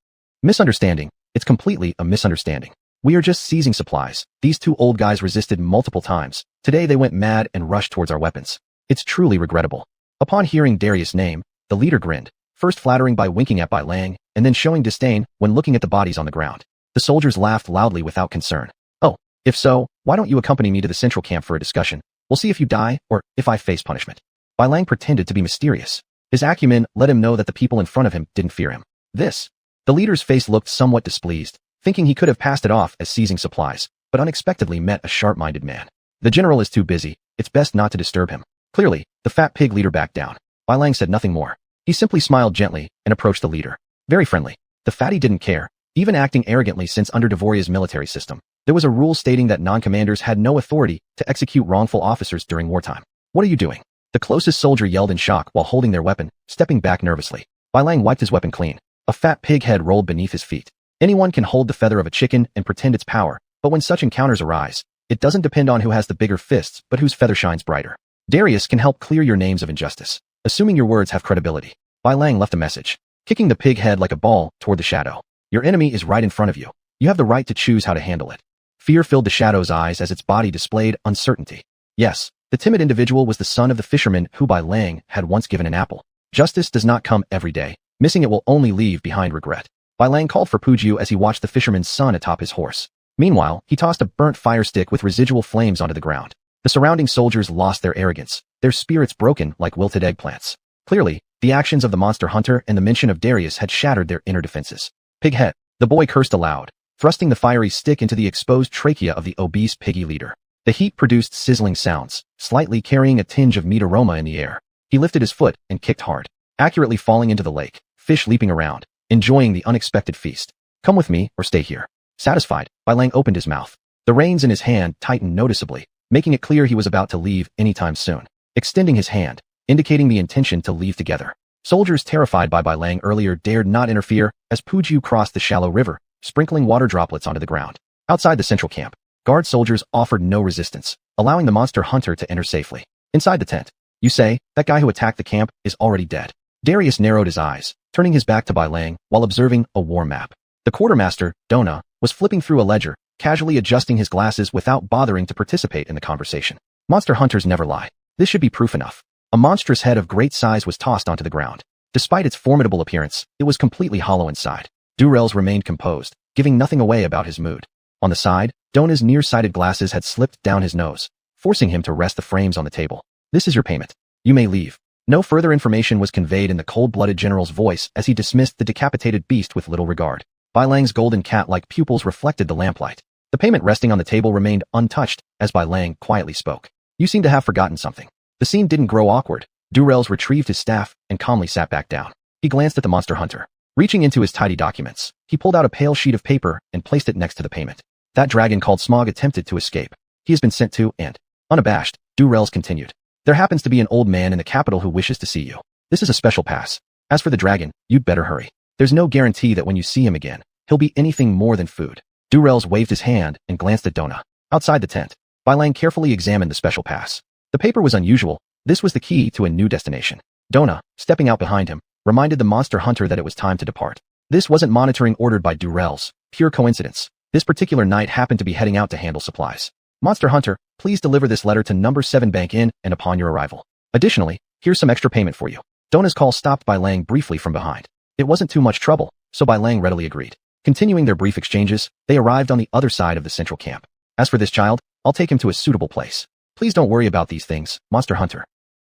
Misunderstanding. It's completely a misunderstanding. We are just seizing supplies. These 2 old guys resisted multiple times. Today they went mad and rushed towards our weapons. It's truly regrettable. Upon hearing Darius' name, the leader grinned, first flattering by winking at Bai Lang, and then showing disdain when looking at the bodies on the ground. The soldiers laughed loudly without concern. Oh, if so, why don't you accompany me to the central camp for a discussion? We'll see if you die, or if I face punishment. Bai Lang pretended to be mysterious. His acumen let him know that the people in front of him didn't fear him. The leader's face looked somewhat displeased, thinking he could have passed it off as seizing supplies, but unexpectedly met a sharp-minded man. The general is too busy, it's best not to disturb him. Clearly, the fat pig leader backed down. Bai Lang said nothing more. He simply smiled gently and approached the leader. Very friendly. The fatty didn't care, even acting arrogantly since under Devoria's military system, there was a rule stating that non-commanders had no authority to execute wrongful officers during wartime. What are you doing? The closest soldier yelled in shock while holding their weapon, stepping back nervously. Bai Lang wiped his weapon clean. A fat pig head rolled beneath his feet. Anyone can hold the feather of a chicken and pretend it's power, but when such encounters arise, it doesn't depend on who has the bigger fists, but whose feather shines brighter. Darius can help clear your names of injustice, assuming your words have credibility. Bai Lang left a message, kicking the pig head like a ball toward the shadow. Your enemy is right in front of you. You have the right to choose how to handle it. Fear filled the shadow's eyes as its body displayed uncertainty. Yes, the timid individual was the son of the fisherman who Bai Lang had once given an apple. Justice does not come every day. Missing it will only leave behind regret. Bai Lang called for Puju as he watched the fisherman's son atop his horse. Meanwhile, he tossed a burnt fire stick with residual flames onto the ground. The surrounding soldiers lost their arrogance, their spirits broken like wilted eggplants. Clearly, the actions of the monster hunter and the mention of Darius had shattered their inner defenses. Pighead. The boy cursed aloud, thrusting the fiery stick into the exposed trachea of the obese piggy leader. The heat produced sizzling sounds, slightly carrying a tinge of meat aroma in the air. He lifted his foot and kicked hard, accurately falling into the lake, fish leaping around, enjoying the unexpected feast. Come with me or stay here. Satisfied, Bai Lang opened his mouth. The reins in his hand tightened noticeably, making it clear he was about to leave anytime soon. Extending his hand, indicating the intention to leave together. Soldiers terrified by Bai Lang earlier dared not interfere as Puju crossed the shallow river, sprinkling water droplets onto the ground. Outside the central camp, guard soldiers offered no resistance, allowing the monster hunter to enter safely. Inside the tent, you say, that guy who attacked the camp is already dead. Darius narrowed his eyes, turning his back to Bai Lang while observing a war map. The quartermaster, Dona, was flipping through a ledger, casually adjusting his glasses without bothering to participate in the conversation. Monster hunters never lie. This should be proof enough. A monstrous head of great size was tossed onto the ground. Despite its formidable appearance, it was completely hollow inside. Durrell's remained composed, giving nothing away about his mood. On the side, Dona's nearsighted glasses had slipped down his nose, forcing him to rest the frames on the table. This is your payment. You may leave. No further information was conveyed in the cold-blooded general's voice as he dismissed the decapitated beast with little regard. Bai Lang's golden cat-like pupils reflected the lamplight. The payment resting on the table remained untouched as Bai Lang quietly spoke. You seem to have forgotten something. The scene didn't grow awkward. Durrell's retrieved his staff and calmly sat back down. He glanced at the monster hunter. Reaching into his tidy documents, he pulled out a pale sheet of paper and placed it next to the payment. That dragon called Smog attempted to escape. He has been sent to, and, unabashed, Durrell's continued. There happens to be an old man in the capital who wishes to see you. This is a special pass. As for the dragon, you'd better hurry. There's no guarantee that when you see him again, he'll be anything more than food. Durrell's waved his hand and glanced at Dona. Outside the tent, Bai Lang carefully examined the special pass. The paper was unusual. This was the key to a new destination. Dona, stepping out behind him, reminded the monster hunter that it was time to depart. This wasn't monitoring ordered by Durrell's, pure coincidence. This particular knight happened to be heading out to handle supplies. Monster hunter, please deliver this letter to number 7 Bank Inn and upon your arrival. Additionally, here's some extra payment for you. Dona's call stopped Bai Lang briefly from behind. It wasn't too much trouble, so Bai Lang readily agreed. Continuing their brief exchanges, they arrived on the other side of the central camp. As for this child, I'll take him to a suitable place. Please don't worry about these things, monster hunter.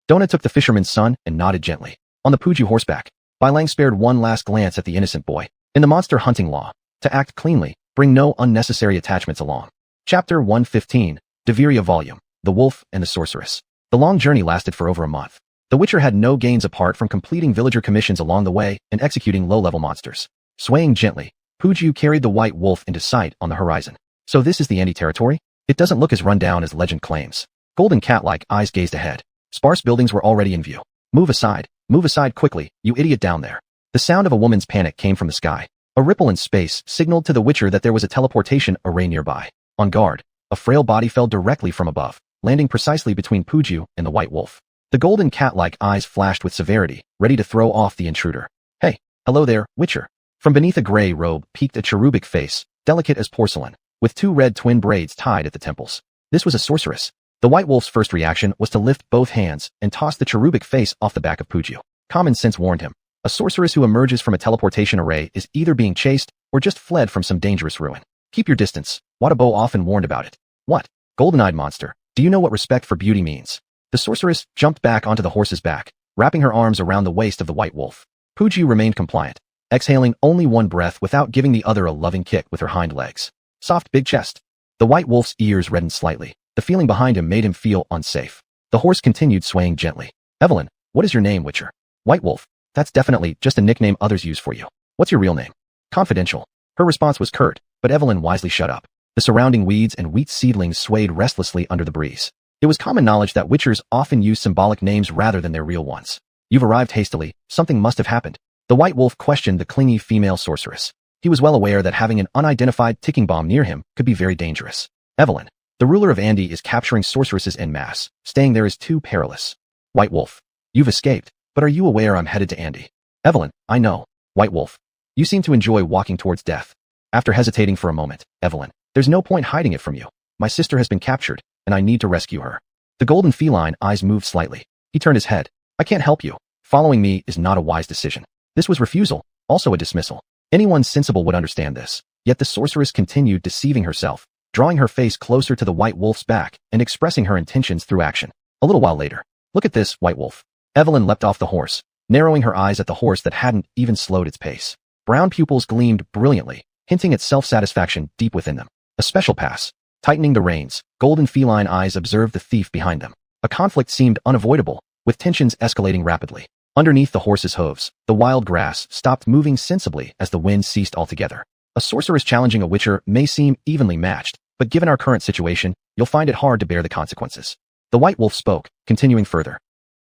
Dona took the fisherman's son and nodded gently. On the Puju horseback, Bai Lang spared one last glance at the innocent boy. In the monster hunting law, to act cleanly, bring no unnecessary attachments along. Chapter 115, Deveria Volume, The Wolf and the Sorceress. The long journey lasted for over a month. The Witcher had no gains apart from completing villager commissions along the way and executing low-level monsters. Swaying gently, Puju carried the white wolf into sight on the horizon. So this is the Andy territory? It doesn't look as run down as legend claims. Golden cat-like eyes gazed ahead. Sparse buildings were already in view. Move aside quickly, you idiot down there. The sound of a woman's panic came from the sky. A ripple in space signaled to the Witcher that there was a teleportation array nearby. On guard, a frail body fell directly from above, landing precisely between Puju and the white wolf. The golden cat-like eyes flashed with severity, ready to throw off the intruder. Hey, hello there, Witcher. From beneath a gray robe peeked a cherubic face, delicate as porcelain, with 2 red twin braids tied at the temples. This was a sorceress. The white wolf's first reaction was to lift both hands and toss the cherubic face off the back of Puju. Common sense warned him. A sorceress who emerges from a teleportation array is either being chased or just fled from some dangerous ruin. Keep your distance. Wadabo often warned about it. What? Golden-eyed monster, do you know what respect for beauty means? The sorceress jumped back onto the horse's back, wrapping her arms around the waist of the white wolf. Puju remained compliant, exhaling only one breath without giving the other a loving kick with her hind legs. Soft big chest. The white wolf's ears reddened slightly. The feeling behind him made him feel unsafe. The horse continued swaying gently. Evelyn, what is your name, Witcher? White Wolf. That's definitely just a nickname others use for you. What's your real name? Confidential. Her response was curt, but Evelyn wisely shut up. The surrounding weeds and wheat seedlings swayed restlessly under the breeze. It was common knowledge that Witchers often use symbolic names rather than their real ones. You've arrived hastily. Something must have happened. The White Wolf questioned the clingy female sorceress. He was well aware that having an unidentified ticking bomb near him could be very dangerous. Evelyn, the ruler of Andy is capturing sorceresses en masse. Staying there is too perilous. White Wolf, you've escaped, but are you aware I'm headed to Andy? Evelyn, I know. White Wolf. You seem to enjoy walking towards death. After hesitating for a moment, Evelyn, there's no point hiding it from you. My sister has been captured, and I need to rescue her. The golden feline eyes moved slightly. He turned his head. I can't help you. Following me is not a wise decision. This was refusal, also a dismissal. Anyone sensible would understand this. Yet the sorceress continued deceiving herself, drawing her face closer to the White Wolf's back and expressing her intentions through action. A little while later. Look at this, White Wolf. Evelyn leapt off the horse, narrowing her eyes at the horse that hadn't even slowed its pace. Brown pupils gleamed brilliantly, hinting at self-satisfaction deep within them. A special pass. Tightening the reins, golden feline eyes observed the thief behind them. A conflict seemed unavoidable, with tensions escalating rapidly. Underneath the horse's hooves, the wild grass stopped moving sensibly as the wind ceased altogether. A sorceress challenging a witcher may seem evenly matched, but given our current situation, you'll find it hard to bear the consequences. The White Wolf spoke, continuing further.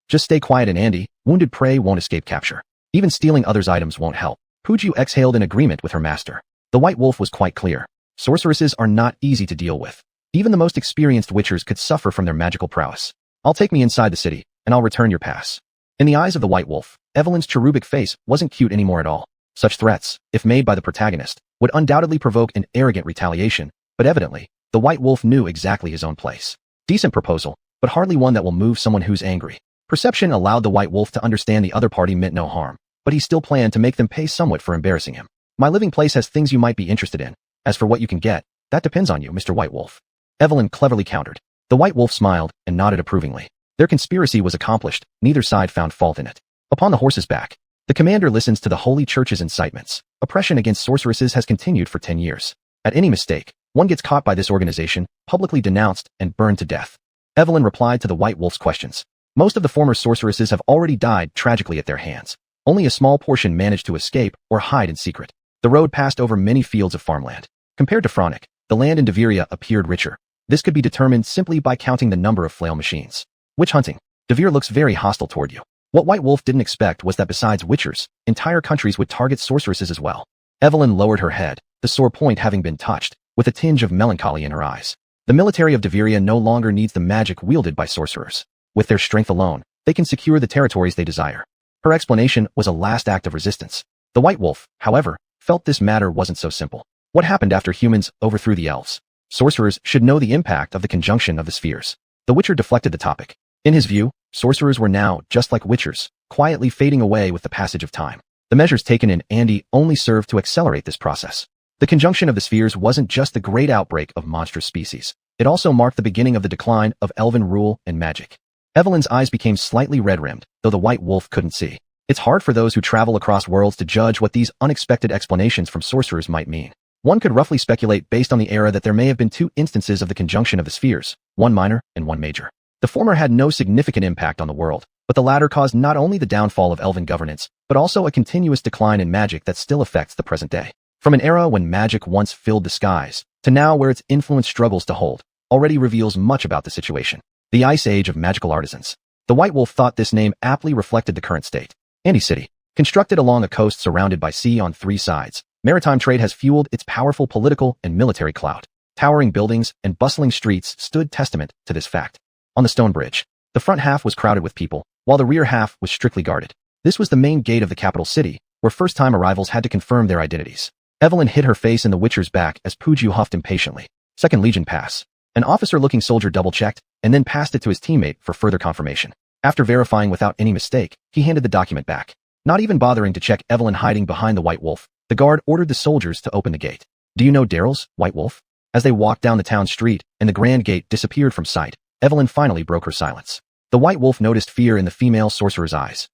Just stay quiet and Andy, wounded prey won't escape capture. Even stealing others' items won't help. Puju exhaled in agreement with her master. The White Wolf was quite clear. Sorceresses are not easy to deal with. Even the most experienced witchers could suffer from their magical prowess. I'll take me inside the city, and I'll return your pass. In the eyes of the White Wolf, Evelyn's cherubic face wasn't cute anymore at all. Such threats, if made by the protagonist, would undoubtedly provoke an arrogant retaliation, but evidently, the White Wolf knew exactly his own place. Decent proposal, but hardly one that will move someone who's angry. Perception allowed the White Wolf to understand the other party meant no harm, but he still planned to make them pay somewhat for embarrassing him. My living place has things you might be interested in. As for what you can get, that depends on you, Mr. White Wolf. Evelyn cleverly countered. The White Wolf smiled and nodded approvingly. Their conspiracy was accomplished, neither side found fault in it. Upon the horse's back, the commander listens to the Holy Church's incitements. Oppression against sorceresses has continued for 10 years. At any mistake, one gets caught by this organization, publicly denounced, and burned to death. Evelyn replied to the White Wolf's questions. Most of the former sorceresses have already died tragically at their hands. Only a small portion managed to escape or hide in secret. The road passed over many fields of farmland. Compared to Fronic, the land in Deveria appeared richer. This could be determined simply by counting the number of flail machines. Witch hunting. Devere looks very hostile toward you. What White Wolf didn't expect was that besides witchers, entire countries would target sorceresses as well. Evelyn lowered her head, the sore point having been touched, with a tinge of melancholy in her eyes. The military of Deveria no longer needs the magic wielded by sorcerers. With their strength alone, they can secure the territories they desire. Her explanation was a last act of resistance. The White Wolf, however, felt this matter wasn't so simple. What happened after humans overthrew the elves? Sorcerers should know the impact of the conjunction of the spheres. The Witcher deflected the topic. In his view, sorcerers were now just like witchers, quietly fading away with the passage of time. The measures taken in Andy only served to accelerate this process. The conjunction of the spheres wasn't just the great outbreak of monstrous species. It also marked the beginning of the decline of elven rule and magic. Evelyn's eyes became slightly red-rimmed, though the White Wolf couldn't see. It's hard for those who travel across worlds to judge what these unexpected explanations from sorcerers might mean. One could roughly speculate based on the era that there may have been two instances of the conjunction of the spheres, one minor and one major. The former had no significant impact on the world, but the latter caused not only the downfall of elven governance, but also a continuous decline in magic that still affects the present day. From an era when magic once filled the skies, to now where its influence struggles to hold, already reveals much about the situation. The Ice Age of Magical Artisans. The White Wolf thought this name aptly reflected the current state. Andy City. Constructed along a coast surrounded by sea on three sides, maritime trade has fueled its powerful political and military clout. Towering buildings and bustling streets stood testament to this fact. On the stone bridge, the front half was crowded with people, while the rear half was strictly guarded. This was the main gate of the capital city, where first-time arrivals had to confirm their identities. Evelyn hid her face in the Witcher's back as Puju huffed impatiently. Second Legion pass. An officer-looking soldier double-checked, and then passed it to his teammate for further confirmation. After verifying without any mistake, he handed the document back. Not even bothering to check Evelyn hiding behind the White Wolf, the guard ordered the soldiers to open the gate. Do you know Daryl's, White Wolf? As they walked down the town street, and the grand gate disappeared from sight, Evelyn finally broke her silence. The White Wolf noticed fear in the female sorcerer's eyes.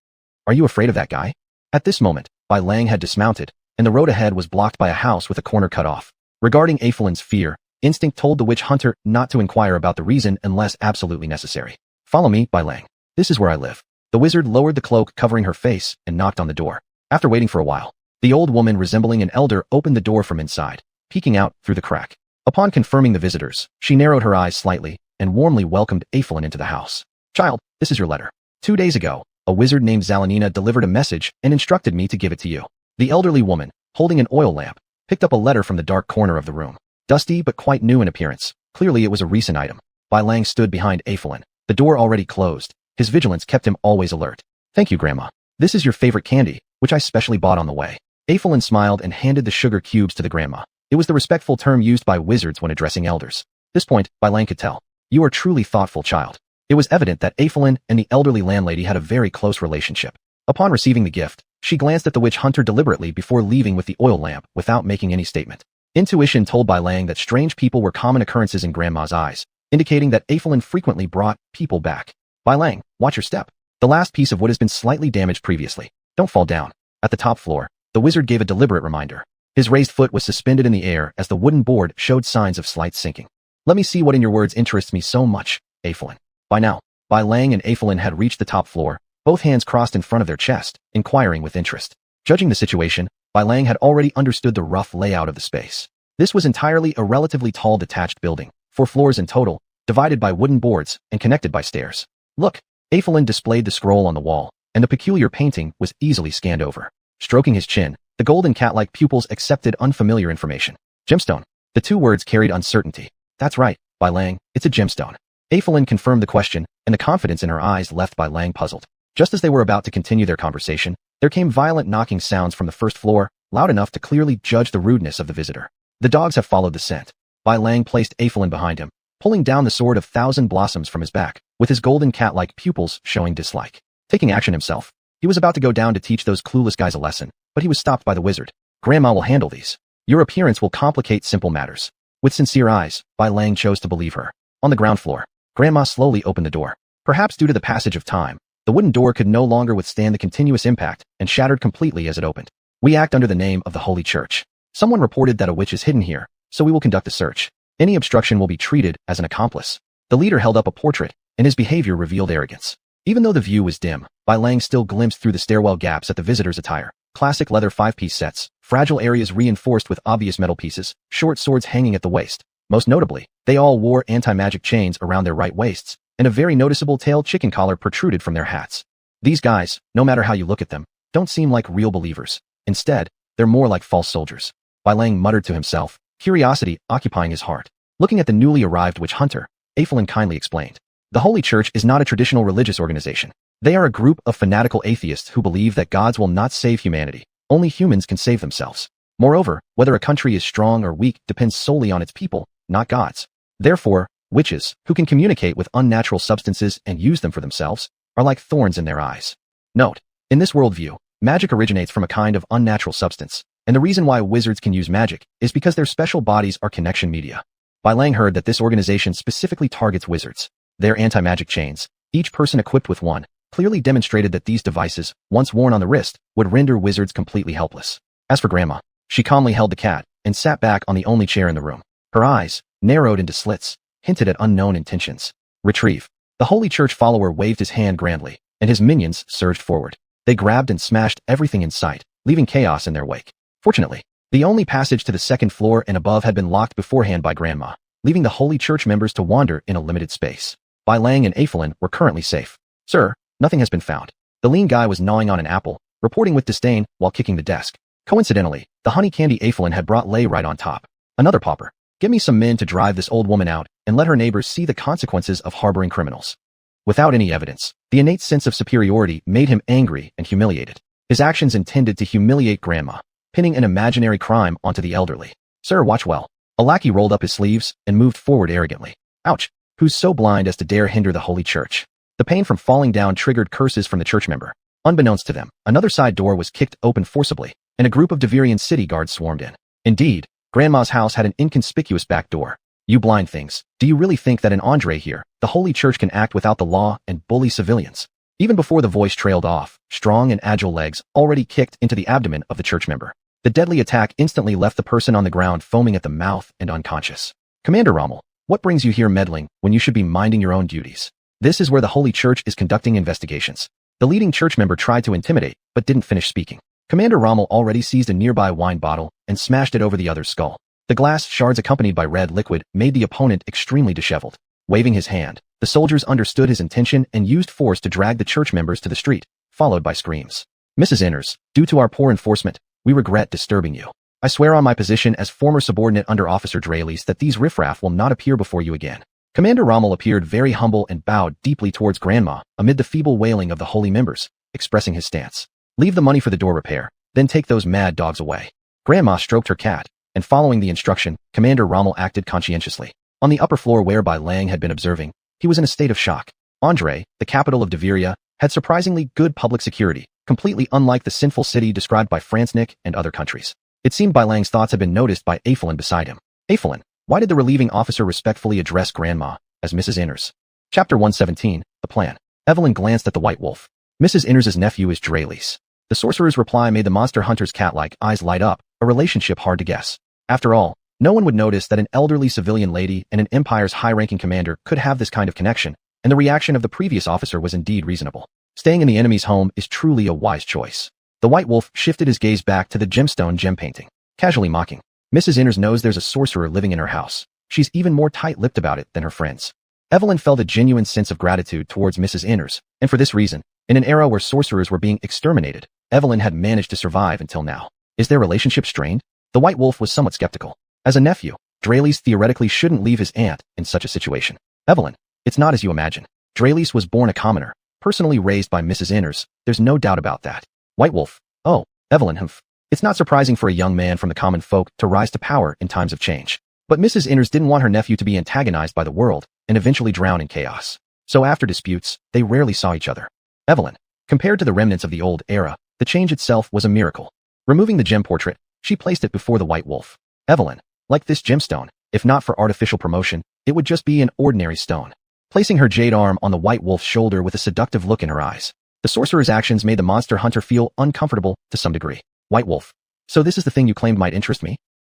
Are you afraid of that guy? At this moment, Bai Lang had dismounted, and the road ahead was blocked by a house with a corner cut off. Regarding Aphelin's fear, instinct told the witch hunter not to inquire about the reason unless absolutely necessary. Follow me, Bai Lang. This is where I live. The wizard lowered the cloak covering her face and knocked on the door. After waiting for a while, the old woman resembling an elder opened the door from inside, peeking out through the crack. Upon confirming the visitors, she narrowed her eyes slightly and warmly welcomed Aphelin into the house. Child, this is your letter. 2 days ago, a wizard named Zalanina delivered a message and instructed me to give it to you. The elderly woman, holding an oil lamp, picked up a letter from the dark corner of the room. Dusty but quite new in appearance. Clearly it was a recent item. Bai Lang stood behind Aphelin, the door already closed. His vigilance kept him always alert. Thank you, Grandma. This is your favorite candy, which I specially bought on the way. Aphelin smiled and handed the sugar cubes to the grandma. It was the respectful term used by wizards when addressing elders. This point, Lang could tell. You are truly thoughtful, child. It was evident that Aphelin and the elderly landlady had a very close relationship. Upon receiving the gift, she glanced at the witch hunter deliberately before leaving with the oil lamp without making any statement. Intuition told Lang that strange people were common occurrences in Grandma's eyes, indicating that Aphelin frequently brought people back. Lang, watch your step. The last piece of wood has been slightly damaged previously. Don't fall down. At the top floor, the wizard gave a deliberate reminder. His raised foot was suspended in the air as the wooden board showed signs of slight sinking. Let me see what in your words interests me so much, Aphelin. By now, Lang and Aphelin had reached the top floor, both hands crossed in front of their chest, inquiring with interest. Judging the situation, Lang had already understood the rough layout of the space. This was entirely a relatively tall detached building, 4 floors in total, divided by wooden boards and connected by stairs. Look, Aphelin displayed the scroll on the wall, and the peculiar painting was easily scanned over. Stroking his chin, the golden cat-like pupils accepted unfamiliar information. Gemstone. The 2 words carried uncertainty. That's right, Lang, it's a gemstone. Aphelin confirmed the question, and the confidence in her eyes left Lang puzzled. Just as they were about to continue their conversation, there came violent knocking sounds from the first floor, loud enough to clearly judge the rudeness of the visitor. The dogs have followed the scent. Lang placed Aphelin behind him, pulling down the sword of 1,000 blossoms from his back, with his golden cat-like pupils showing dislike. Taking action himself, he was about to go down to teach those clueless guys a lesson, but he was stopped by the wizard. Grandma will handle these. Your appearance will complicate simple matters. With sincere eyes, Lang chose to believe her. On the ground floor, Grandma slowly opened the door. Perhaps due to the passage of time, the wooden door could no longer withstand the continuous impact and shattered completely as it opened. We act under the name of the Holy Church. Someone reported that a witch is hidden here, so we will conduct a search. Any obstruction will be treated as an accomplice. The leader held up a portrait, and his behavior revealed arrogance. Even though the view was dim, Lang still glimpsed through the stairwell gaps at the visitor's attire. Classic leather 5-piece sets, fragile areas reinforced with obvious metal pieces, short swords hanging at the waist. Most notably, they all wore anti-magic chains around their right waists, and a very noticeable tailed chicken collar protruded from their hats. These guys, no matter how you look at them, don't seem like real believers. Instead, they're more like false soldiers. Lang muttered to himself, curiosity occupying his heart. Looking at the newly arrived witch hunter, Aphelin kindly explained. The Holy Church is not a traditional religious organization. They are a group of fanatical atheists who believe that gods will not save humanity. Only humans can save themselves. Moreover, whether a country is strong or weak depends solely on its people, not gods. Therefore, witches, who can communicate with unnatural substances and use them for themselves, are like thorns in their eyes. Note, in this worldview, magic originates from a kind of unnatural substance, and the reason why wizards can use magic is because their special bodies are connection media. Lang heard that this organization specifically targets wizards. Their anti-magic chains, each person equipped with one, clearly demonstrated that these devices, once worn on the wrist, would render wizards completely helpless. As for Grandma, she calmly held the cat and sat back on the only chair in the room. Her eyes, narrowed into slits, hinted at unknown intentions. Retrieve. The Holy Church follower waved his hand grandly, and his minions surged forward. They grabbed and smashed everything in sight, leaving chaos in their wake. Fortunately, the only passage to the 2nd floor and above had been locked beforehand by Grandma, leaving the Holy Church members to wander in a limited space. Lang and Aphelin were currently safe. Sir, nothing has been found. The lean guy was gnawing on an apple, reporting with disdain while kicking the desk. Coincidentally, the honey candy Aphelin had brought lay right on top. Another pauper. Get me some men to drive this old woman out and let her neighbors see the consequences of harboring criminals. Without any evidence, the innate sense of superiority made him angry and humiliated. His actions intended to humiliate Grandma, pinning an imaginary crime onto the elderly. Sir, watch well. A lackey rolled up his sleeves and moved forward arrogantly. Ouch! Who's so blind as to dare hinder the Holy Church? The pain from falling down triggered curses from the church member. Unbeknownst to them, another side door was kicked open forcibly, and a group of Devirian city guards swarmed in. Indeed, Grandma's house had an inconspicuous back door. You blind things, do you really think that in Andre here, the Holy Church can act without the law and bully civilians? Even before the voice trailed off, strong and agile legs already kicked into the abdomen of the church member. The deadly attack instantly left the person on the ground foaming at the mouth and unconscious. Commander Rommel, what brings you here meddling when you should be minding your own duties? This is where the Holy Church is conducting investigations. The leading church member tried to intimidate, but didn't finish speaking. Commander Rommel already seized a nearby wine bottle and smashed it over the other's skull. The glass shards accompanied by red liquid made the opponent extremely disheveled. Waving his hand, the soldiers understood his intention and used force to drag the church members to the street, followed by screams. Mrs. Inners, due to our poor enforcement, we regret disturbing you. I swear on my position as former subordinate under Officer Draelis that these riffraff will not appear before you again. Commander Rommel appeared very humble and bowed deeply towards Grandma amid the feeble wailing of the holy members, expressing his stance. Leave the money for the door repair, then take those mad dogs away. Grandma stroked her cat, and following the instruction, Commander Rommel acted conscientiously. On the upper floor whereby Lang had been observing, he was in a state of shock. Andre, the capital of Deveria, had surprisingly good public security, completely unlike the sinful city described by Franznik and other countries. It seemed by Lang's thoughts had been noticed by Aphelin beside him. Aphelin, why did the relieving officer respectfully address Grandma as Mrs. Inners? Chapter 117, The Plan. Evelyn glanced at the White Wolf. Mrs. Inners' nephew is Dralis. The sorcerer's reply made the monster hunter's cat-like eyes light up, a relationship hard to guess. After all, no one would notice that an elderly civilian lady and an empire's high-ranking commander could have this kind of connection, and the reaction of the previous officer was indeed reasonable. Staying in the enemy's home is truly a wise choice. The White Wolf shifted his gaze back to the gemstone gem painting, casually mocking. Mrs. Inners knows there's a sorcerer living in her house. She's even more tight-lipped about it than her friends. Evelyn felt a genuine sense of gratitude towards Mrs. Inners, and for this reason, in an era where sorcerers were being exterminated, Evelyn had managed to survive until now. Is their relationship strained? The White Wolf was somewhat skeptical. As a nephew, Dralis theoretically shouldn't leave his aunt in such a situation. Evelyn, it's not as you imagine. Dralis was born a commoner, personally raised by Mrs. Inners, there's no doubt about that. White Wolf, oh, Evelyn, humph. It's not surprising for a young man from the common folk to rise to power in times of change. But Mrs. Inners didn't want her nephew to be antagonized by the world and eventually drown in chaos. So after disputes, they rarely saw each other. Evelyn, compared to the remnants of the old era, the change itself was a miracle. Removing the gem portrait, she placed it before the White Wolf. Evelyn, like this gemstone, if not for artificial promotion, it would just be an ordinary stone. Placing her jade arm on the White Wolf's shoulder with a seductive look in her eyes, the sorcerer's actions made the monster hunter feel uncomfortable to some degree. White Wolf, so this is the thing you claimed might interest me?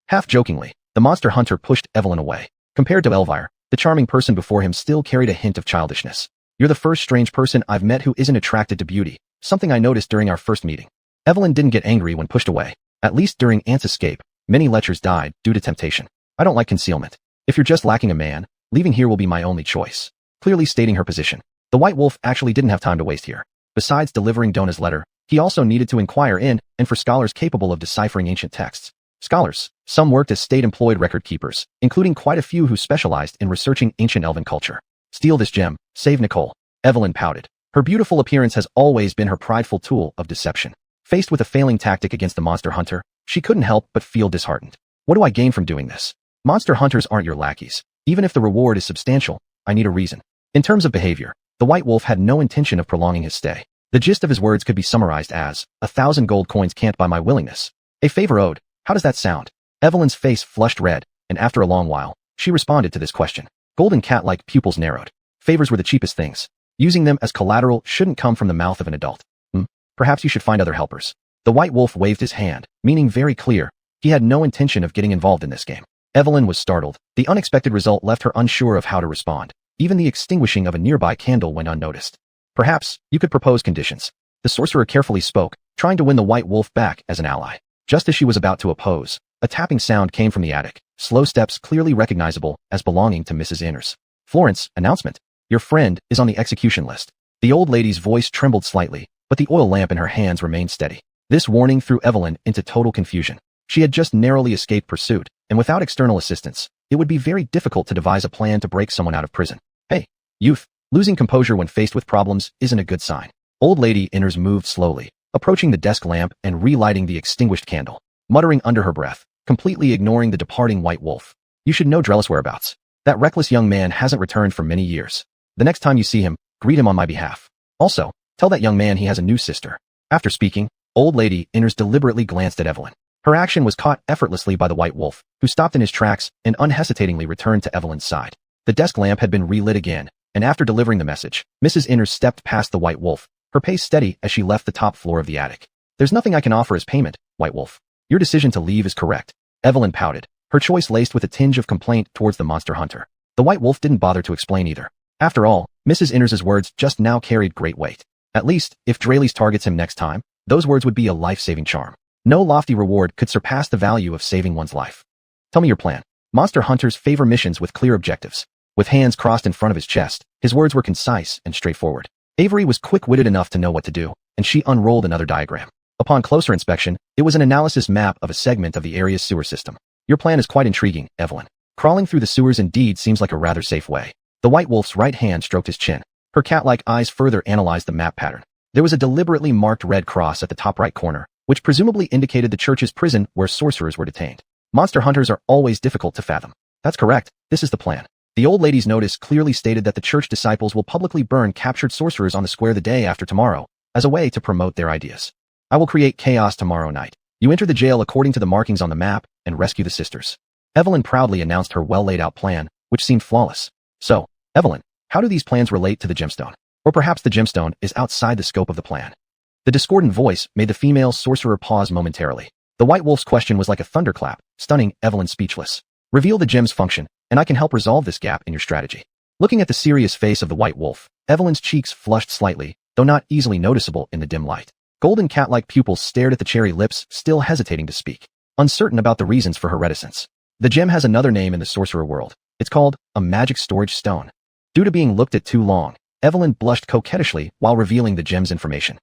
Half jokingly, the monster hunter pushed Evelyn away. Compared to Elvire, the charming person before him still carried a hint of childishness. You're the first strange person I've met who isn't attracted to beauty, something I noticed during our first meeting. Evelyn didn't get angry when pushed away. At least during Ant's escape, many lechers died due to temptation. I don't like concealment. If you're just lacking a man, leaving here will be my only choice. Clearly stating her position. The White Wolf actually didn't have time to waste here. Besides delivering Dona's letter, he also needed to inquire in and for scholars capable of deciphering ancient texts. Scholars. Some worked as state-employed record keepers, including quite a few who specialized in researching ancient elven culture. Steal this gem. Save Nicole. Evelyn pouted. Her beautiful appearance has always been her prideful tool of deception. Faced with a failing tactic against the monster hunter, she couldn't help but feel disheartened. What do I gain from doing this? Monster hunters aren't your lackeys. Even if the reward is substantial, I need a reason. In terms of behavior, the White Wolf had no intention of prolonging his stay. The gist of his words could be summarized as, 1,000 gold coins can't buy my willingness. A favor owed. How does that sound? Evelyn's face flushed red, and after a long while, she responded to this question. Golden cat-like pupils narrowed. Favors were the cheapest things. Using them as collateral shouldn't come from the mouth of an adult. Perhaps you should find other helpers. The White Wolf waved his hand, meaning very clear. He had no intention of getting involved in this game. Evelyn was startled. The unexpected result left her unsure of how to respond. Even the extinguishing of a nearby candle went unnoticed. Perhaps, you could propose conditions. The sorcerer carefully spoke, trying to win the White Wolf back as an ally. Just as she was about to oppose, a tapping sound came from the attic, slow steps clearly recognizable as belonging to Mrs. Inners. Florence, announcement. Your friend is on the execution list. The old lady's voice trembled slightly, but the oil lamp in her hands remained steady. This warning threw Evelyn into total confusion. She had just narrowly escaped pursuit, and without external assistance, it would be very difficult to devise a plan to break someone out of prison. Hey, youth, losing composure when faced with problems isn't a good sign. Old Lady Inners moved slowly, approaching the desk lamp and relighting the extinguished candle, muttering under her breath, completely ignoring the departing White Wolf. You should know Drelis' whereabouts. That reckless young man hasn't returned for many years. The next time you see him, greet him on my behalf. Also, tell that young man he has a new sister. After speaking, Old Lady Inners deliberately glanced at Evelyn. Her action was caught effortlessly by the White Wolf, who stopped in his tracks and unhesitatingly returned to Evelyn's side. The desk lamp had been relit again, and after delivering the message, Mrs. Inners stepped past the White Wolf, her pace steady as she left the top floor of the attic. There's nothing I can offer as payment, White Wolf. Your decision to leave is correct. Evelyn pouted, her choice laced with a tinge of complaint towards the monster hunter. The White Wolf didn't bother to explain either. After all, Mrs. Inners' words just now carried great weight. At least, if Dralis targets him next time, those words would be a life-saving charm. No lofty reward could surpass the value of saving one's life. Tell me your plan. Monster hunters favor missions with clear objectives. With hands crossed in front of his chest, his words were concise and straightforward. Avery was quick-witted enough to know what to do, and she unrolled another diagram. Upon closer inspection, it was an analysis map of a segment of the area's sewer system. Your plan is quite intriguing, Evelyn. Crawling through the sewers indeed seems like a rather safe way. The White Wolf's right hand stroked his chin. Her cat-like eyes further analyzed the map pattern. There was a deliberately marked red cross at the top right corner, which presumably indicated the church's prison where sorcerers were detained. Monster hunters are always difficult to fathom. That's correct, this is the plan. The old lady's notice clearly stated that the church disciples will publicly burn captured sorcerers on the square the day after tomorrow, as a way to promote their ideas. I will create chaos tomorrow night. You enter the jail according to the markings on the map and rescue the sisters. Evelyn proudly announced her well-laid-out plan, which seemed flawless. So, Evelyn, how do these plans relate to the gemstone? Or perhaps the gemstone is outside the scope of the plan. The discordant voice made the female sorcerer pause momentarily. The White Wolf's question was like a thunderclap, stunning Evelyn speechless. Reveal the gem's function, and I can help resolve this gap in your strategy. Looking at the serious face of the White Wolf, Evelyn's cheeks flushed slightly, though not easily noticeable in the dim light. Golden cat-like pupils stared at the cherry lips, still hesitating to speak, uncertain about the reasons for her reticence. The gem has another name in the sorcerer world. It's called a magic storage stone. Due to being looked at too long, Evelyn blushed coquettishly while revealing the gem's information.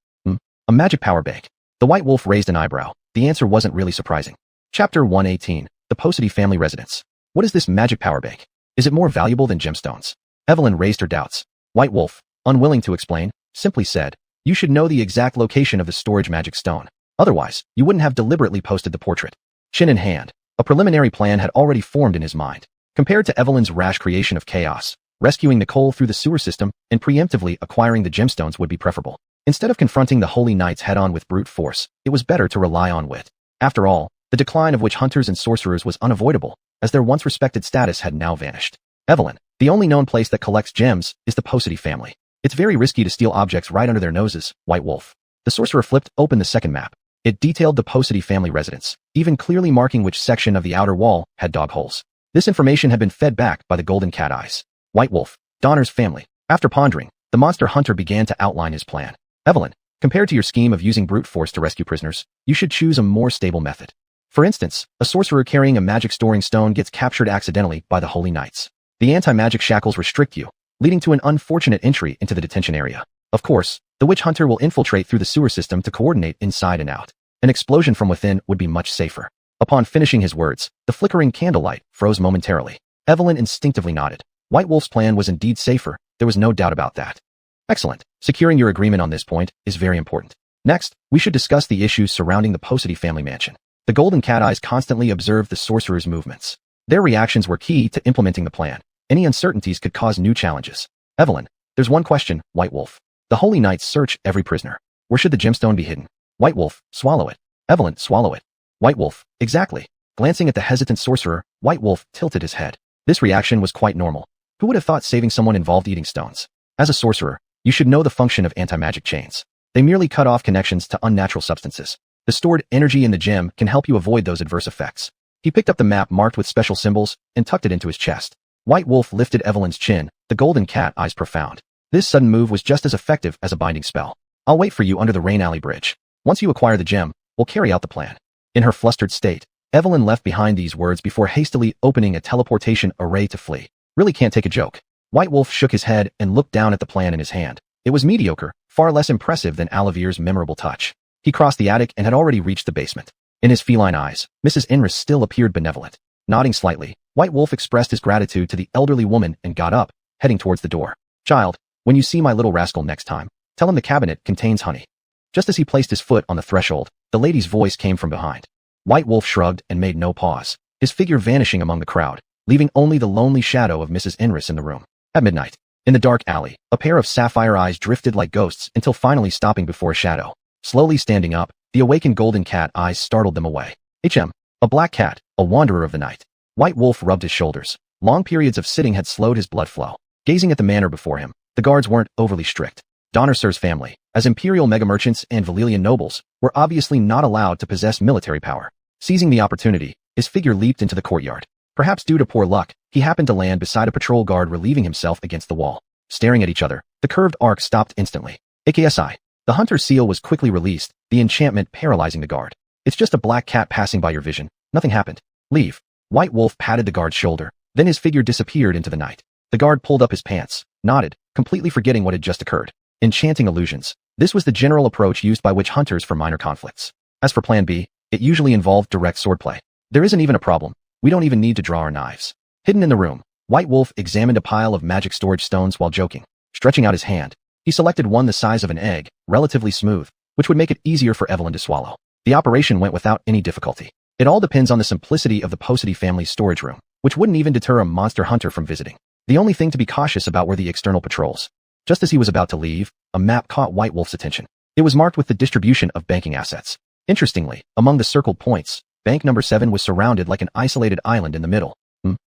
A magic power bank. The White Wolf raised an eyebrow. The answer wasn't really surprising. Chapter 118, The Posity Family Residence. What is this magic power bank? Is it more valuable than gemstones? Evelyn raised her doubts. White Wolf, unwilling to explain, simply said, you should know the exact location of the storage magic stone. Otherwise, you wouldn't have deliberately posted the portrait. Chin in hand, a preliminary plan had already formed in his mind. Compared to Evelyn's rash creation of chaos, rescuing Nicole through the sewer system and preemptively acquiring the gemstones would be preferable. Instead of confronting the Holy Knights head-on with brute force, it was better to rely on wit. After all, the decline of witch hunters and sorcerers was unavoidable, as their once respected status had now vanished. Evelyn, the only known place that collects gems is the Posity family. It's very risky to steal objects right under their noses, White Wolf. The sorcerer flipped open the second map. It detailed the Posity family residence, even clearly marking which section of the outer wall had dog holes. This information had been fed back by the golden cat eyes. White Wolf, Donner's family. After pondering, the monster hunter began to outline his plan. Evelyn, compared to your scheme of using brute force to rescue prisoners, you should choose a more stable method. For instance, a sorcerer carrying a magic storing stone gets captured accidentally by the Holy Knights. The anti-magic shackles restrict you, leading to an unfortunate entry into the detention area. Of course, the witch hunter will infiltrate through the sewer system to coordinate inside and out. An explosion from within would be much safer. Upon finishing his words, the flickering candlelight froze momentarily. Evelyn instinctively nodded. White Wolf's plan was indeed safer, there was no doubt about that. Excellent. Securing your agreement on this point is very important. Next, we should discuss the issues surrounding the Posity family mansion. The golden cat eyes constantly observed the sorcerer's movements. Their reactions were key to implementing the plan. Any uncertainties could cause new challenges. Evelyn, there's one question, White Wolf. The Holy Knights search every prisoner. Where should the gemstone be hidden? White Wolf, swallow it. Evelyn, swallow it. White Wolf, exactly. Glancing at the hesitant sorcerer, White Wolf tilted his head. This reaction was quite normal. Who would have thought saving someone involved eating stones? As a sorcerer, you should know the function of anti-magic chains. They merely cut off connections to unnatural substances. The stored energy in the gem can help you avoid those adverse effects. He picked up the map marked with special symbols and tucked it into his chest. White Wolf lifted Evelyn's chin, the golden cat eyes profound. This sudden move was just as effective as a binding spell. I'll wait for you under the Rain Alley Bridge. Once you acquire the gem, we'll carry out the plan. In her flustered state, Evelyn left behind these words before hastily opening a teleportation array to flee. Really can't take a joke. White Wolf shook his head and looked down at the plan in his hand. It was mediocre, far less impressive than Alavir's memorable touch. He crossed the attic and had already reached the basement. In his feline eyes, Mrs. Inris still appeared benevolent. Nodding slightly, White Wolf expressed his gratitude to the elderly woman and got up, heading towards the door. Child, when you see my little rascal next time, tell him the cabinet contains honey. Just as he placed his foot on the threshold, the lady's voice came from behind. White Wolf shrugged and made no pause, his figure vanishing among the crowd, leaving only the lonely shadow of Mrs. Inris in the room. At midnight, in the dark alley, a pair of sapphire eyes drifted like ghosts until finally stopping before a shadow. Slowly standing up, the awakened golden cat eyes startled them away. A black cat, a wanderer of the night. White Wolf rubbed his shoulders. Long periods of sitting had slowed his blood flow. Gazing at the manor before him, the guards weren't overly strict. Donner's family, as imperial mega-merchants and Valyrian nobles, were obviously not allowed to possess military power. Seizing the opportunity, his figure leaped into the courtyard. Perhaps due to poor luck, he happened to land beside a patrol guard relieving himself against the wall. Staring at each other, the curved arc stopped instantly. AKSI. The hunter's seal was quickly released, the enchantment paralyzing the guard. It's just a black cat passing by your vision. Nothing happened. Leave. White Wolf patted the guard's shoulder, then his figure disappeared into the night. The guard pulled up his pants, nodded, completely forgetting what had just occurred. Enchanting illusions. This was the general approach used by witch hunters for minor conflicts. As for Plan B, it usually involved direct swordplay. There isn't even a problem. We don't even need to draw our knives. Hidden in the room, White Wolf examined a pile of magic storage stones while joking. Stretching out his hand, He selected one the size of an egg, relatively smooth, which would make it easier for Evelyn to swallow. The operation went without any difficulty. It all depends on the simplicity of the Posity family's storage room, which wouldn't even deter a monster hunter from visiting. The only thing to be cautious about were the external patrols. Just as he was about to leave, a map caught White Wolf's attention. It was marked with the distribution of banking assets. Interestingly, among the circled points, Bank Number 7 was surrounded like an isolated island in the middle.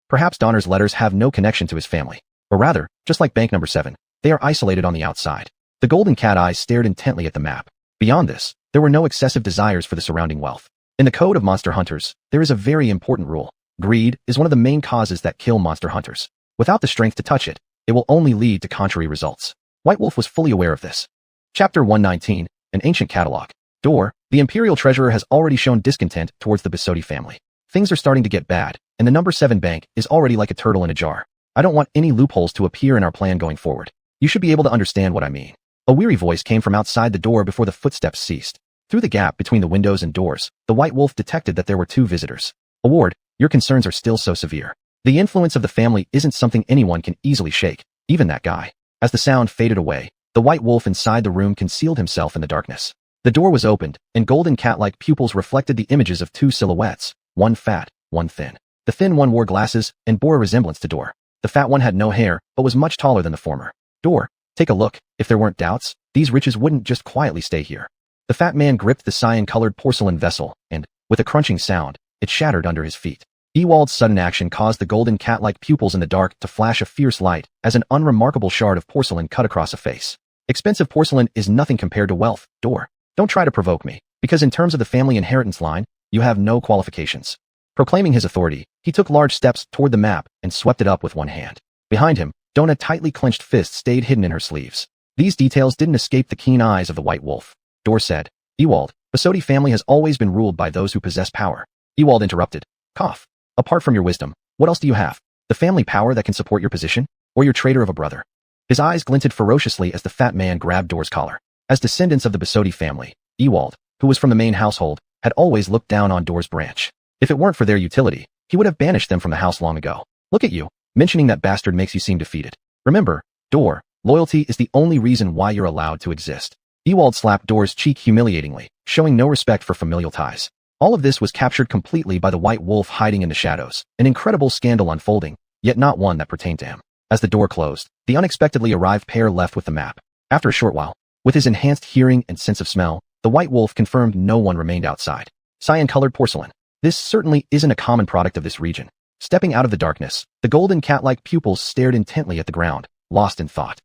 Perhaps Donner's letters have no connection to his family. Or rather, just like Bank Number 7, they are isolated on the outside. The golden cat eyes stared intently at the map. Beyond this, there were no excessive desires for the surrounding wealth. In the code of monster hunters, there is a very important rule. Greed is one of the main causes that kill monster hunters. Without the strength to touch it, it will only lead to contrary results. White Wolf was fully aware of this. Chapter 119, An Ancient Catalog. Door, the Imperial Treasurer has already shown discontent towards the Posity family. Things are starting to get bad, and the Number 7 bank is already like a turtle in a jar. I don't want any loopholes to appear in our plan going forward. You should be able to understand what I mean. A weary voice came from outside the door before the footsteps ceased. Through the gap between the windows and doors, the White Wolf detected that there were two visitors. Award, your concerns are still so severe. The influence of the family isn't something anyone can easily shake, even that guy. As the sound faded away, the White Wolf inside the room concealed himself in the darkness. The door was opened, and golden cat-like pupils reflected the images of two silhouettes, one fat, one thin. The thin one wore glasses and bore a resemblance to Door. The fat one had no hair, but was much taller than the former. Door, take a look. If there weren't doubts, these riches wouldn't just quietly stay here. The fat man gripped the cyan-colored porcelain vessel, and, with a crunching sound, it shattered under his feet. Ewald's sudden action caused the golden cat-like pupils in the dark to flash a fierce light as an unremarkable shard of porcelain cut across a face. Expensive porcelain is nothing compared to wealth, Door. Don't try to provoke me, because in terms of the family inheritance line, you have no qualifications. Proclaiming his authority, he took large steps toward the map and swept it up with one hand. Behind him, Donna tightly clenched fists stayed hidden in her sleeves. These details didn't escape the keen eyes of the White Wolf. Door said, Ewald, the Posity family has always been ruled by those who possess power. Ewald interrupted. Cough. Apart from your wisdom, what else do you have? The family power that can support your position? Or your traitor of a brother? His eyes glinted ferociously as the fat man grabbed Door's collar. As descendants of the Posity family, Ewald, who was from the main household, had always looked down on Door's branch. If it weren't for their utility, he would have banished them from the house long ago. Look at you. Mentioning that bastard makes you seem defeated. Remember, Door, loyalty is the only reason why you're allowed to exist. Ewald slapped Door's cheek humiliatingly, showing no respect for familial ties. All of this was captured completely by the White Wolf hiding in the shadows, an incredible scandal unfolding, yet not one that pertained to him. As the door closed, the unexpectedly arrived pair left with the map. After a short while, with his enhanced hearing and sense of smell, the White Wolf confirmed no one remained outside. Cyan-colored porcelain. This certainly isn't a common product of this region. Stepping out of the darkness, the golden cat-like pupils stared intently at the ground, lost in thought.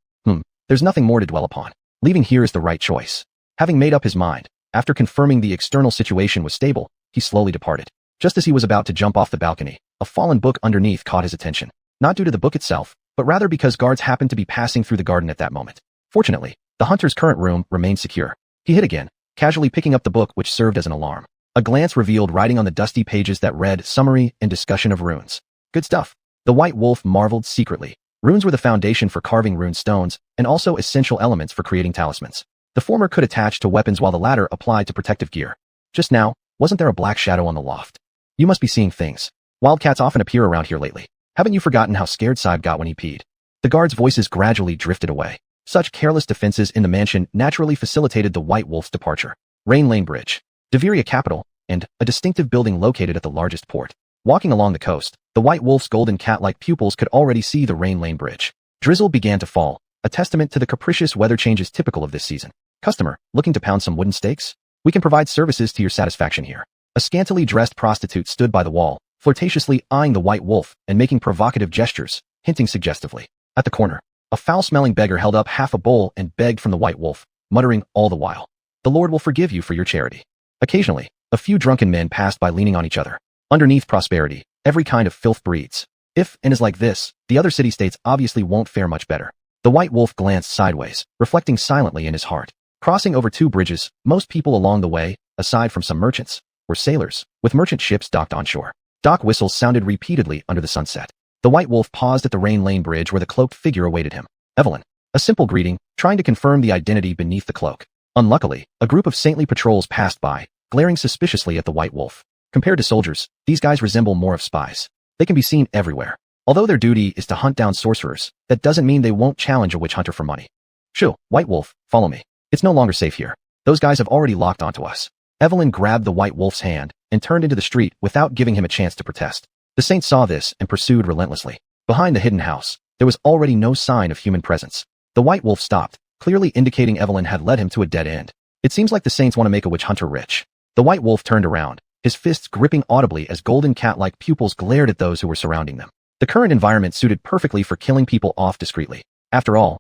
There's nothing more to dwell upon. Leaving here is the right choice. Having made up his mind, after confirming the external situation was stable, he slowly departed. Just as he was about to jump off the balcony, a fallen book underneath caught his attention. Not due to the book itself, but rather because guards happened to be passing through the garden at that moment. Fortunately, the hunter's current room remained secure. He hid again, casually picking up the book which served as an alarm. A glance revealed writing on the dusty pages that read Summary and Discussion of Runes. Good stuff. The White Wolf marveled secretly. Runes were the foundation for carving rune stones, and also essential elements for creating talismans. The former could attach to weapons while the latter applied to protective gear. Just now, wasn't there a black shadow on the loft? You must be seeing things. Wildcats often appear around here lately. Haven't you forgotten how scared Saib got when he peed? The guards' voices gradually drifted away. Such careless defenses in the mansion naturally facilitated the White Wolf's departure. Rain Lane Bridge, Deveria capital, and a distinctive building located at the largest port. Walking along the coast, the White Wolf's golden cat-like pupils could already see the Rain Lane Bridge. Drizzle began to fall, a testament to the capricious weather changes typical of this season. Customer, looking to pound some wooden stakes? We can provide services to your satisfaction here. A scantily dressed prostitute stood by the wall, flirtatiously eyeing the White Wolf and making provocative gestures, hinting suggestively. At the corner, a foul-smelling beggar held up half a bowl and begged from the White Wolf, muttering all the while, "The Lord will forgive you for your charity." Occasionally, a few drunken men passed by leaning on each other. Underneath prosperity, every kind of filth breeds. If and is like this, the other city-states obviously won't fare much better. The White Wolf glanced sideways, reflecting silently in his heart. Crossing over two bridges, most people along the way, aside from some merchants, were sailors, with merchant ships docked onshore. Dock whistles sounded repeatedly under the sunset. The White Wolf paused at the Rain Lane Bridge where the cloaked figure awaited him. Evelyn. A simple greeting, trying to confirm the identity beneath the cloak. Unluckily, a group of saintly patrols passed by, glaring suspiciously at the White Wolf. Compared to soldiers, these guys resemble more of spies. They can be seen everywhere. Although their duty is to hunt down sorcerers, that doesn't mean they won't challenge a witch hunter for money. Shoo, White Wolf, follow me. It's no longer safe here. Those guys have already locked onto us. Evelyn grabbed the White Wolf's hand and turned into the street without giving him a chance to protest. The saint saw this and pursued relentlessly. Behind the hidden house, there was already no sign of human presence. The White Wolf stopped, clearly indicating Evelyn had led him to a dead end. It seems like the saints want to make a witch hunter rich. The White Wolf turned around, his fists gripping audibly as golden cat-like pupils glared at those who were surrounding them. The current environment suited perfectly for killing people off discreetly. After all,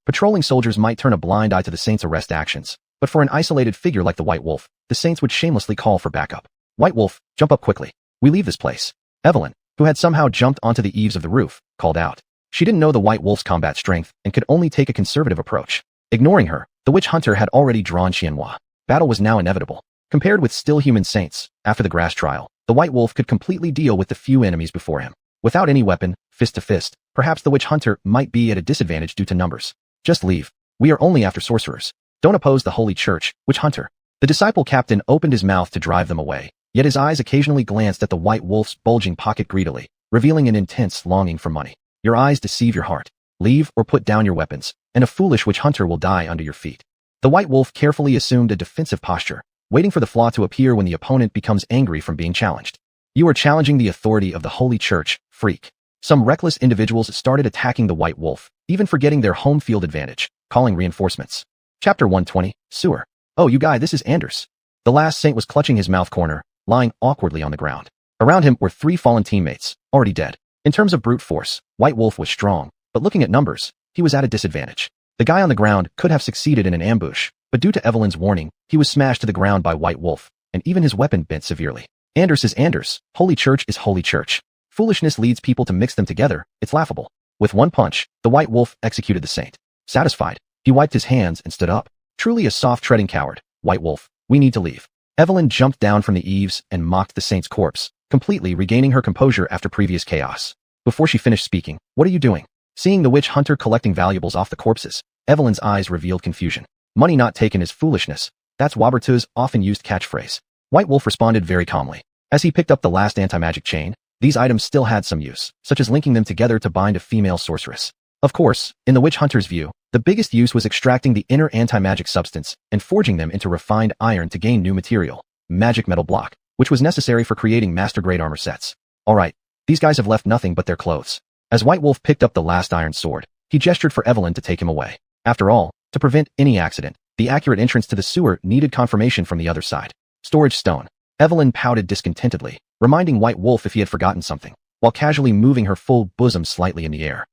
patrolling soldiers might turn a blind eye to the saints' arrest actions, but for an isolated figure like the White Wolf, the saints would shamelessly call for backup. White Wolf, jump up quickly. We leave this place. Evelyn, who had somehow jumped onto the eaves of the roof, called out. She didn't know the White Wolf's combat strength and could only take a conservative approach. Ignoring her, the witch hunter had already drawn Xianhua. Battle was now inevitable. Compared with still human saints, after the grass trial, the White Wolf could completely deal with the few enemies before him. Without any weapon, fist to fist, perhaps the witch hunter might be at a disadvantage due to numbers. Just leave. We are only after sorcerers. Don't oppose the Holy Church, witch hunter. The disciple captain opened his mouth to drive them away, yet his eyes occasionally glanced at the White Wolf's bulging pocket greedily, revealing an intense longing for money. Your eyes deceive your heart. Leave or put down your weapons, and a foolish witch hunter will die under your feet. The White Wolf carefully assumed a defensive posture, waiting for the flaw to appear when the opponent becomes angry from being challenged. You are challenging the authority of the Holy Church, freak. Some reckless individuals started attacking the White Wolf, even forgetting their home field advantage, calling reinforcements. Chapter 120, Sewer. Oh, you guy, this is Anders. The last saint was clutching his mouth corner, lying awkwardly on the ground. Around him were 3 fallen teammates, already dead. In terms of brute force, White Wolf was strong, but looking at numbers, he was at a disadvantage. The guy on the ground could have succeeded in an ambush, but due to Evelyn's warning, he was smashed to the ground by White Wolf, and even his weapon bent severely. Anders is Anders. Holy Church is Holy Church. Foolishness leads people to mix them together. It's laughable. With one punch, the White Wolf executed the saint. Satisfied, he wiped his hands and stood up. Truly a soft-treading coward. White Wolf, we need to leave. Evelyn jumped down from the eaves and mocked the saint's corpse, completely regaining her composure after previous chaos. Before she finished speaking, what are you doing? Seeing the witch hunter collecting valuables off the corpses, Evelyn's eyes revealed confusion. Money not taken is foolishness. That's Wabertu's often used catchphrase. White Wolf responded very calmly. As he picked up the last anti-magic chain, these items still had some use, such as linking them together to bind a female sorceress. Of course, in the witch hunter's view, the biggest use was extracting the inner anti-magic substance and forging them into refined iron to gain new material, magic metal block, which was necessary for creating master-grade armor sets. Alright, these guys have left nothing but their clothes. As White Wolf picked up the last iron sword, he gestured for Evelyn to take him away. After all, to prevent any accident, the accurate entrance to the sewer needed confirmation from the other side. Storage stone. Evelyn pouted discontentedly, reminding White Wolf if he had forgotten something, while casually moving her full bosom slightly in the air.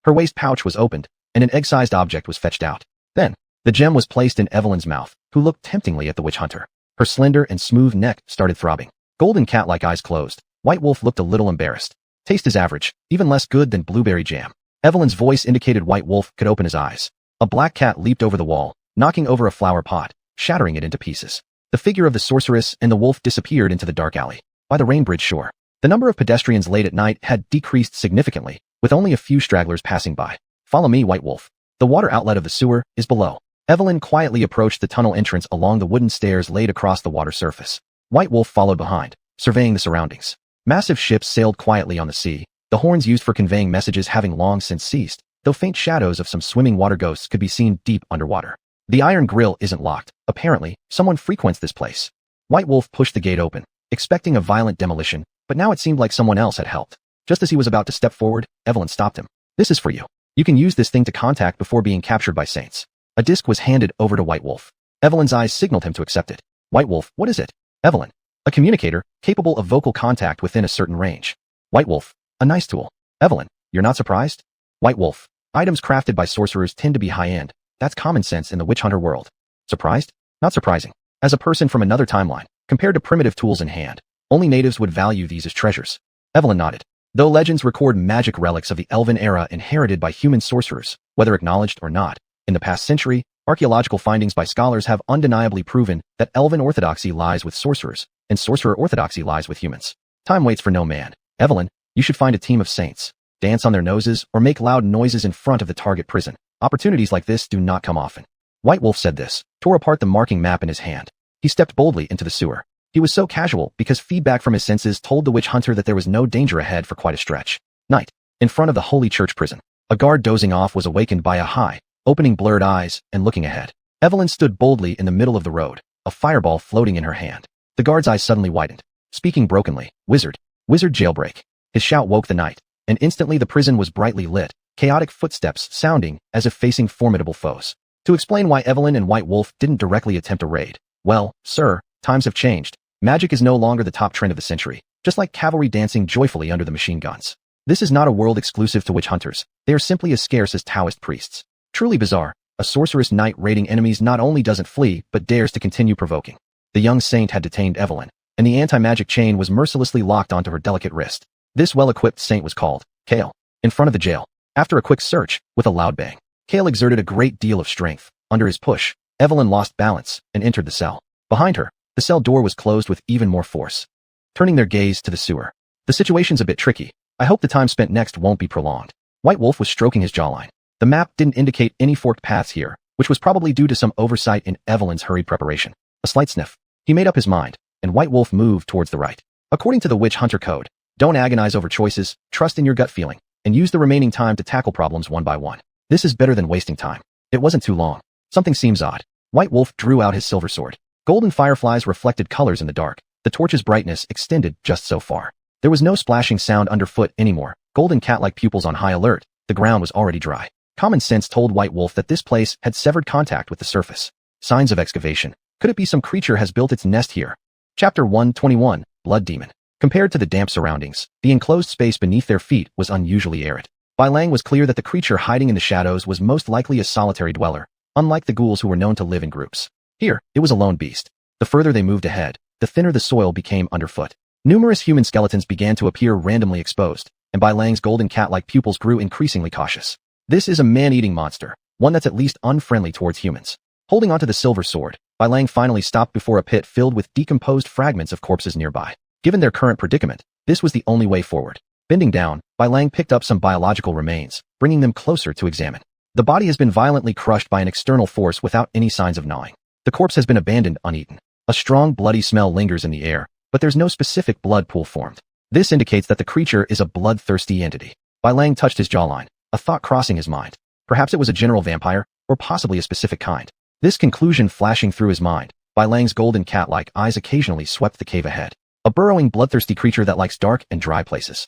Her waist pouch was opened, and an egg-sized object was fetched out. Then, the gem was placed in Evelyn's mouth, who looked temptingly at the witch hunter. Her slender and smooth neck started throbbing. Golden cat-like eyes closed. White Wolf looked a little embarrassed. Taste is average, even less good than blueberry jam. Evelyn's voice indicated White Wolf could open his eyes. A black cat leaped over the wall, knocking over a flower pot, shattering it into pieces. The figure of the sorceress and the wolf disappeared into the dark alley. By the Rainbridge shore, the number of pedestrians late at night had decreased significantly, with only a few stragglers passing by. Follow me, White Wolf. The water outlet of the sewer is below. Evelyn quietly approached the tunnel entrance along the wooden stairs laid across the water surface. White Wolf followed behind, surveying the surroundings. Massive ships sailed quietly on the sea, the horns used for conveying messages having long since ceased, though faint shadows of some swimming water ghosts could be seen deep underwater. The iron grill isn't locked. Apparently, someone frequents this place. White Wolf pushed the gate open, expecting a violent demolition, but now it seemed like someone else had helped. Just as he was about to step forward, Evelyn stopped him. This is for you. You can use this thing to contact before being captured by saints. A disc was handed over to White Wolf. Evelyn's eyes signaled him to accept it. White Wolf, what is it? Evelyn. A communicator, capable of vocal contact within a certain range. White Wolf. A nice tool. Evelyn, you're not surprised? White Wolf. Items crafted by sorcerers tend to be high-end. That's common sense in the witch hunter world. Surprised? Not surprising. As a person from another timeline, compared to primitive tools in hand, only natives would value these as treasures. Evelyn nodded. Though legends record magic relics of the Elven era inherited by human sorcerers, whether acknowledged or not, in the past century, archaeological findings by scholars have undeniably proven that Elven orthodoxy lies with sorcerers, and sorcerer orthodoxy lies with humans. Time waits for no man. Evelyn, you should find a team of saints, dance on their noses, or make loud noises in front of the target prison. Opportunities like this do not come often. White Wolf said this, tore apart the marking map in his hand. He stepped boldly into the sewer. He was so casual because feedback from his senses told the witch hunter that there was no danger ahead for quite a stretch. Night. In front of the Holy Church prison, a guard dozing off was awakened by a high, opening blurred eyes and looking ahead. Evelyn stood boldly in the middle of the road, a fireball floating in her hand. The guard's eyes suddenly widened, speaking brokenly, "Wizard! Wizard jailbreak!" His shout woke the night, and instantly the prison was brightly lit, chaotic footsteps sounding as if facing formidable foes. To explain why Evelyn and White Wolf didn't directly attempt a raid, well, sir, times have changed. Magic is no longer the top trend of the century, just like cavalry dancing joyfully under the machine guns. This is not a world exclusive to witch hunters. They are simply as scarce as Taoist priests. Truly bizarre. A sorceress knight raiding enemies not only doesn't flee, but dares to continue provoking. The young saint had detained Evelyn, and the anti-magic chain was mercilessly locked onto her delicate wrist. This well-equipped saint was called Kale, in front of the jail. After a quick search, with a loud bang, Kale exerted a great deal of strength. Under his push, Evelyn lost balance and entered the cell. Behind her, the cell door was closed with even more force. Turning their gaze to the sewer. The situation's a bit tricky. I hope the time spent next won't be prolonged. White Wolf was stroking his jawline. The map didn't indicate any forked paths here, which was probably due to some oversight in Evelyn's hurried preparation. A slight sniff. He made up his mind, and White Wolf moved towards the right. According to the Witch Hunter Code, don't agonize over choices, trust in your gut feeling, and use the remaining time to tackle problems one by one. This is better than wasting time. It wasn't too long. Something seems odd. White Wolf drew out his silver sword. Golden fireflies reflected colors in the dark. The torch's brightness extended just so far. There was no splashing sound underfoot anymore. Golden cat-like pupils on high alert. The ground was already dry. Common sense told White Wolf that this place had severed contact with the surface. Signs of excavation. Could it be some creature has built its nest here? Chapter 121, Blood Demon. Compared to the damp surroundings, the enclosed space beneath their feet was unusually arid. Bai Lang was clear that the creature hiding in the shadows was most likely a solitary dweller, unlike the ghouls who were known to live in groups. Here, it was a lone beast. The further they moved ahead, the thinner the soil became underfoot. Numerous human skeletons began to appear randomly exposed, and Bai Lang's golden cat-like pupils grew increasingly cautious. This is a man-eating monster, one that's at least unfriendly towards humans. Holding onto the silver sword, Bai Lang finally stopped before a pit filled with decomposed fragments of corpses nearby. Given their current predicament, this was the only way forward. Bending down, Bai Lang picked up some biological remains, bringing them closer to examine. The body has been violently crushed by an external force without any signs of gnawing. The corpse has been abandoned uneaten. A strong bloody smell lingers in the air, but there's no specific blood pool formed. This indicates that the creature is a bloodthirsty entity. Bai Lang touched his jawline, a thought crossing his mind. Perhaps it was a general vampire, or possibly a specific kind. This conclusion flashing through his mind, Bai Lang's golden cat-like eyes occasionally swept the cave ahead. A burrowing, bloodthirsty creature that likes dark and dry places.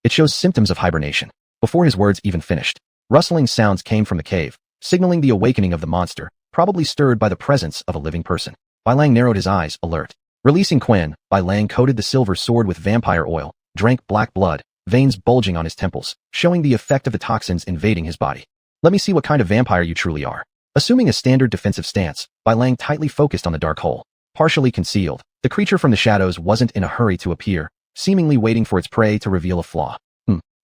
It shows symptoms of hibernation. Before his words even finished, rustling sounds came from the cave, signaling the awakening of the monster, probably stirred by the presence of a living person. Bai Lang narrowed his eyes, alert. Releasing Quen, Bai Lang coated the silver sword with vampire oil, drank black blood, veins bulging on his temples, showing the effect of the toxins invading his body. Let me see what kind of vampire you truly are. Assuming a standard defensive stance, Bai Lang tightly focused on the dark hole. Partially concealed, the creature from the shadows wasn't in a hurry to appear, seemingly waiting for its prey to reveal a flaw.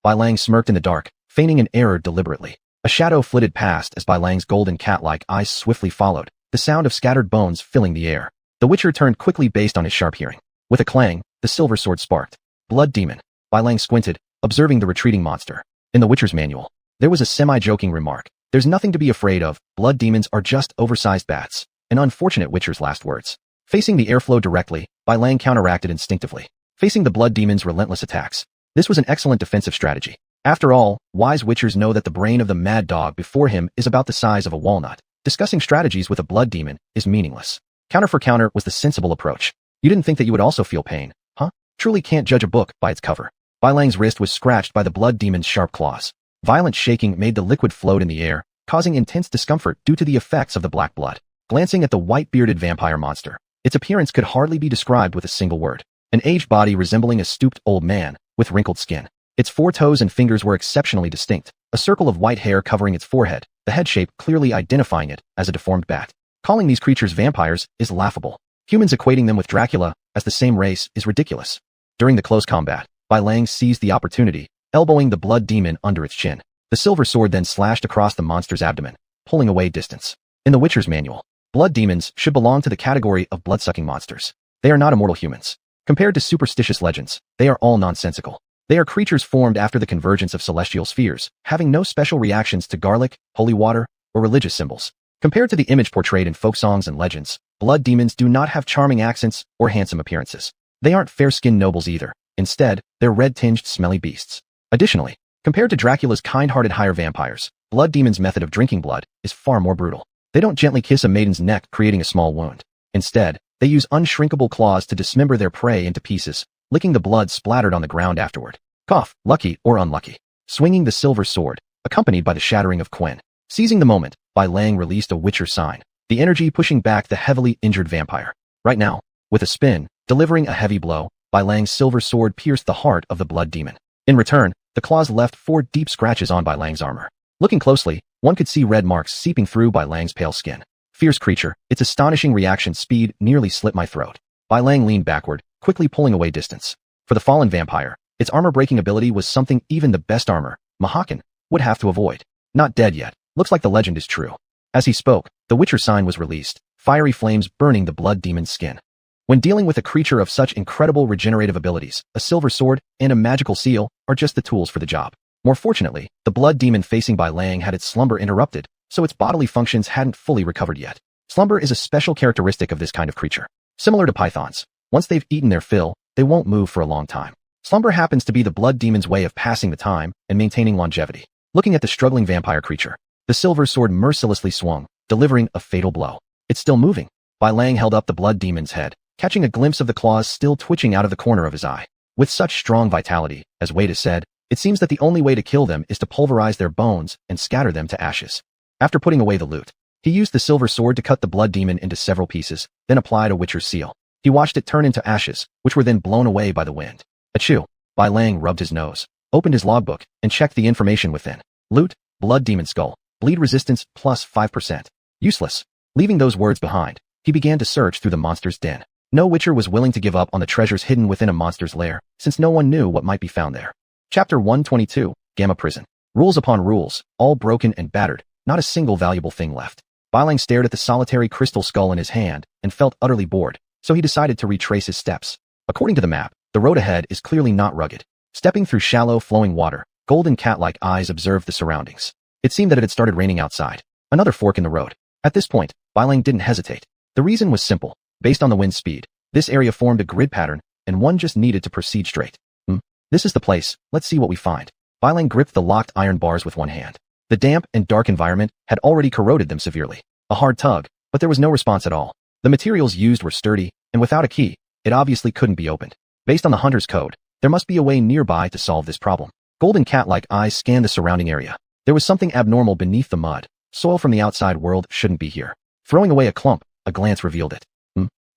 Bai Lang smirked in the dark, feigning an error deliberately. A shadow flitted past as Bai Lang's golden cat-like eyes swiftly followed, the sound of scattered bones filling the air. The Witcher turned quickly based on his sharp hearing. With a clang, the silver sword sparked. Blood Demon. Bai Lang squinted, observing the retreating monster. In the Witcher's manual, there was a semi-joking remark. There's nothing to be afraid of. Blood demons are just oversized bats. An unfortunate Witcher's last words. Facing the airflow directly, Bai Lang counteracted instinctively. Facing the blood demon's relentless attacks. This was an excellent defensive strategy. After all, wise Witchers know that the brain of the mad dog before him is about the size of a walnut. Discussing strategies with a blood demon is meaningless. Counter for counter was the sensible approach. You didn't think that you would also feel pain, huh? Truly can't judge a book by its cover. Bai Lang's wrist was scratched by the blood demon's sharp claws. Violent shaking made the liquid float in the air, causing intense discomfort due to the effects of the black blood. Glancing at the white-bearded vampire monster, its appearance could hardly be described with a single word. An aged body resembling a stooped old man, with wrinkled skin. Its 4 toes and fingers were exceptionally distinct, a circle of white hair covering its forehead, the head shape clearly identifying it as a deformed bat. Calling these creatures vampires is laughable. Humans equating them with Dracula as the same race is ridiculous. During the close combat, Bai Lang seized the opportunity, elbowing the blood demon under its chin. The silver sword then slashed across the monster's abdomen, pulling away distance. In the Witcher's manual, blood demons should belong to the category of blood-sucking monsters. They are not immortal humans. Compared to superstitious legends, they are all nonsensical. They are creatures formed after the convergence of celestial spheres, having no special reactions to garlic, holy water, or religious symbols. Compared to the image portrayed in folk songs and legends, blood demons do not have charming accents or handsome appearances. They aren't fair-skinned nobles either. Instead, they're red-tinged, smelly beasts. Additionally, Compared to Dracula's kind-hearted higher vampires, blood demons' method of drinking blood is far more brutal. They don't gently kiss a maiden's neck, creating a small wound. Instead, they use unshrinkable claws to dismember their prey into pieces, licking the blood splattered on the ground afterward. Cough, lucky or unlucky. Swinging the silver sword, accompanied by the shattering of Quinn. Seizing the moment, Bai Lang released a Witcher sign, the energy pushing back the heavily injured vampire. Right now, with a spin, delivering a heavy blow, Bai Lang's silver sword pierced the heart of the blood demon. In return, the claws left 4 deep scratches on Bai Lang's armor. Looking closely, one could see red marks seeping through Bai Lang's pale skin. Fierce creature, its astonishing reaction speed nearly slit my throat. Bai Lang leaned backward, quickly pulling away distance. For the fallen vampire, its armor-breaking ability was something even the best armor, Mahakan, would have to avoid. Not dead yet. Looks like the legend is true. As he spoke, the Witcher sign was released, fiery flames burning the blood demon's skin. When dealing with a creature of such incredible regenerative abilities, a silver sword and a magical seal are just the tools for the job. More fortunately, the blood demon facing Bai Lang had its slumber interrupted, so its bodily functions hadn't fully recovered yet. Slumber is a special characteristic of this kind of creature. Similar to pythons, once they've eaten their fill, they won't move for a long time. Slumber happens to be the blood demon's way of passing the time and maintaining longevity. Looking at the struggling vampire creature, the silver sword mercilessly swung, delivering a fatal blow. It's still moving. Bai Lang held up the blood demon's head, catching a glimpse of the claws still twitching out of the corner of his eye. With such strong vitality, as Wade has said, it seems that the only way to kill them is to pulverize their bones and scatter them to ashes. After putting away the loot, he used the silver sword to cut the blood demon into several pieces, then applied a Witcher's seal. He watched it turn into ashes, which were then blown away by the wind. Achoo! Bai Lang rubbed his nose, opened his logbook, and checked the information within. Loot, blood demon skull, bleed resistance plus 5%. Useless. Leaving those words behind, he began to search through the monster's den. No Witcher was willing to give up on the treasures hidden within a monster's lair, since no one knew what might be found there. Chapter 122, Gamma Prison. Rules upon rules, all broken and battered, not a single valuable thing left. Bai Lang stared at the solitary crystal skull in his hand and felt utterly bored, so he decided to retrace his steps. According to the map, the road ahead is clearly not rugged. Stepping through shallow, flowing water, golden cat-like eyes observed the surroundings. It seemed that it had started raining outside. Another fork in the road. At this point, Bai Lang didn't hesitate. The reason was simple. Based on the wind speed, this area formed a grid pattern, and one just needed to proceed straight. This is the place. Let's see what we find. Bai Lang gripped the locked iron bars with one hand. The damp and dark environment had already corroded them severely. A hard tug, but there was no response at all. The materials used were sturdy, and without a key, it obviously couldn't be opened. Based on the hunter's code, there must be a way nearby to solve this problem. Golden cat-like eyes scanned the surrounding area. There was something abnormal beneath the mud. Soil from the outside world shouldn't be here. Throwing away a clump, a glance revealed it.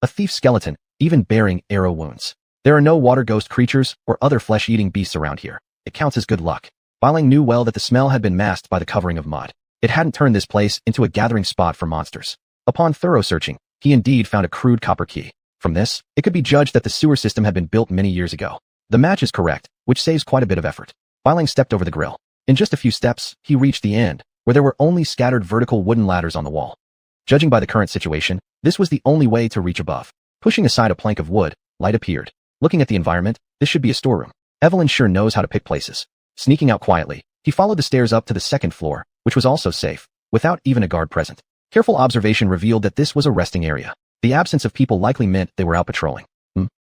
A thief's skeleton, even bearing arrow wounds. There are no water ghost creatures or other flesh-eating beasts around here. It counts as good luck. Bai Lang knew well that the smell had been masked by the covering of mud. It hadn't turned this place into a gathering spot for monsters. Upon thorough searching, he indeed found a crude copper key. From this, it could be judged that the sewer system had been built many years ago. The match is correct, which saves quite a bit of effort. Bai Lang stepped over the grill. In just a few steps, he reached the end, where there were only scattered vertical wooden ladders on the wall. Judging by the current situation, this was the only way to reach above. Pushing aside a plank of wood, light appeared. Looking at the environment, this should be a storeroom. Evelyn sure knows how to pick places. Sneaking out quietly, he followed the stairs up to the second floor, which was also safe, without even a guard present. Careful observation revealed that this was a resting area. The absence of people likely meant they were out patrolling.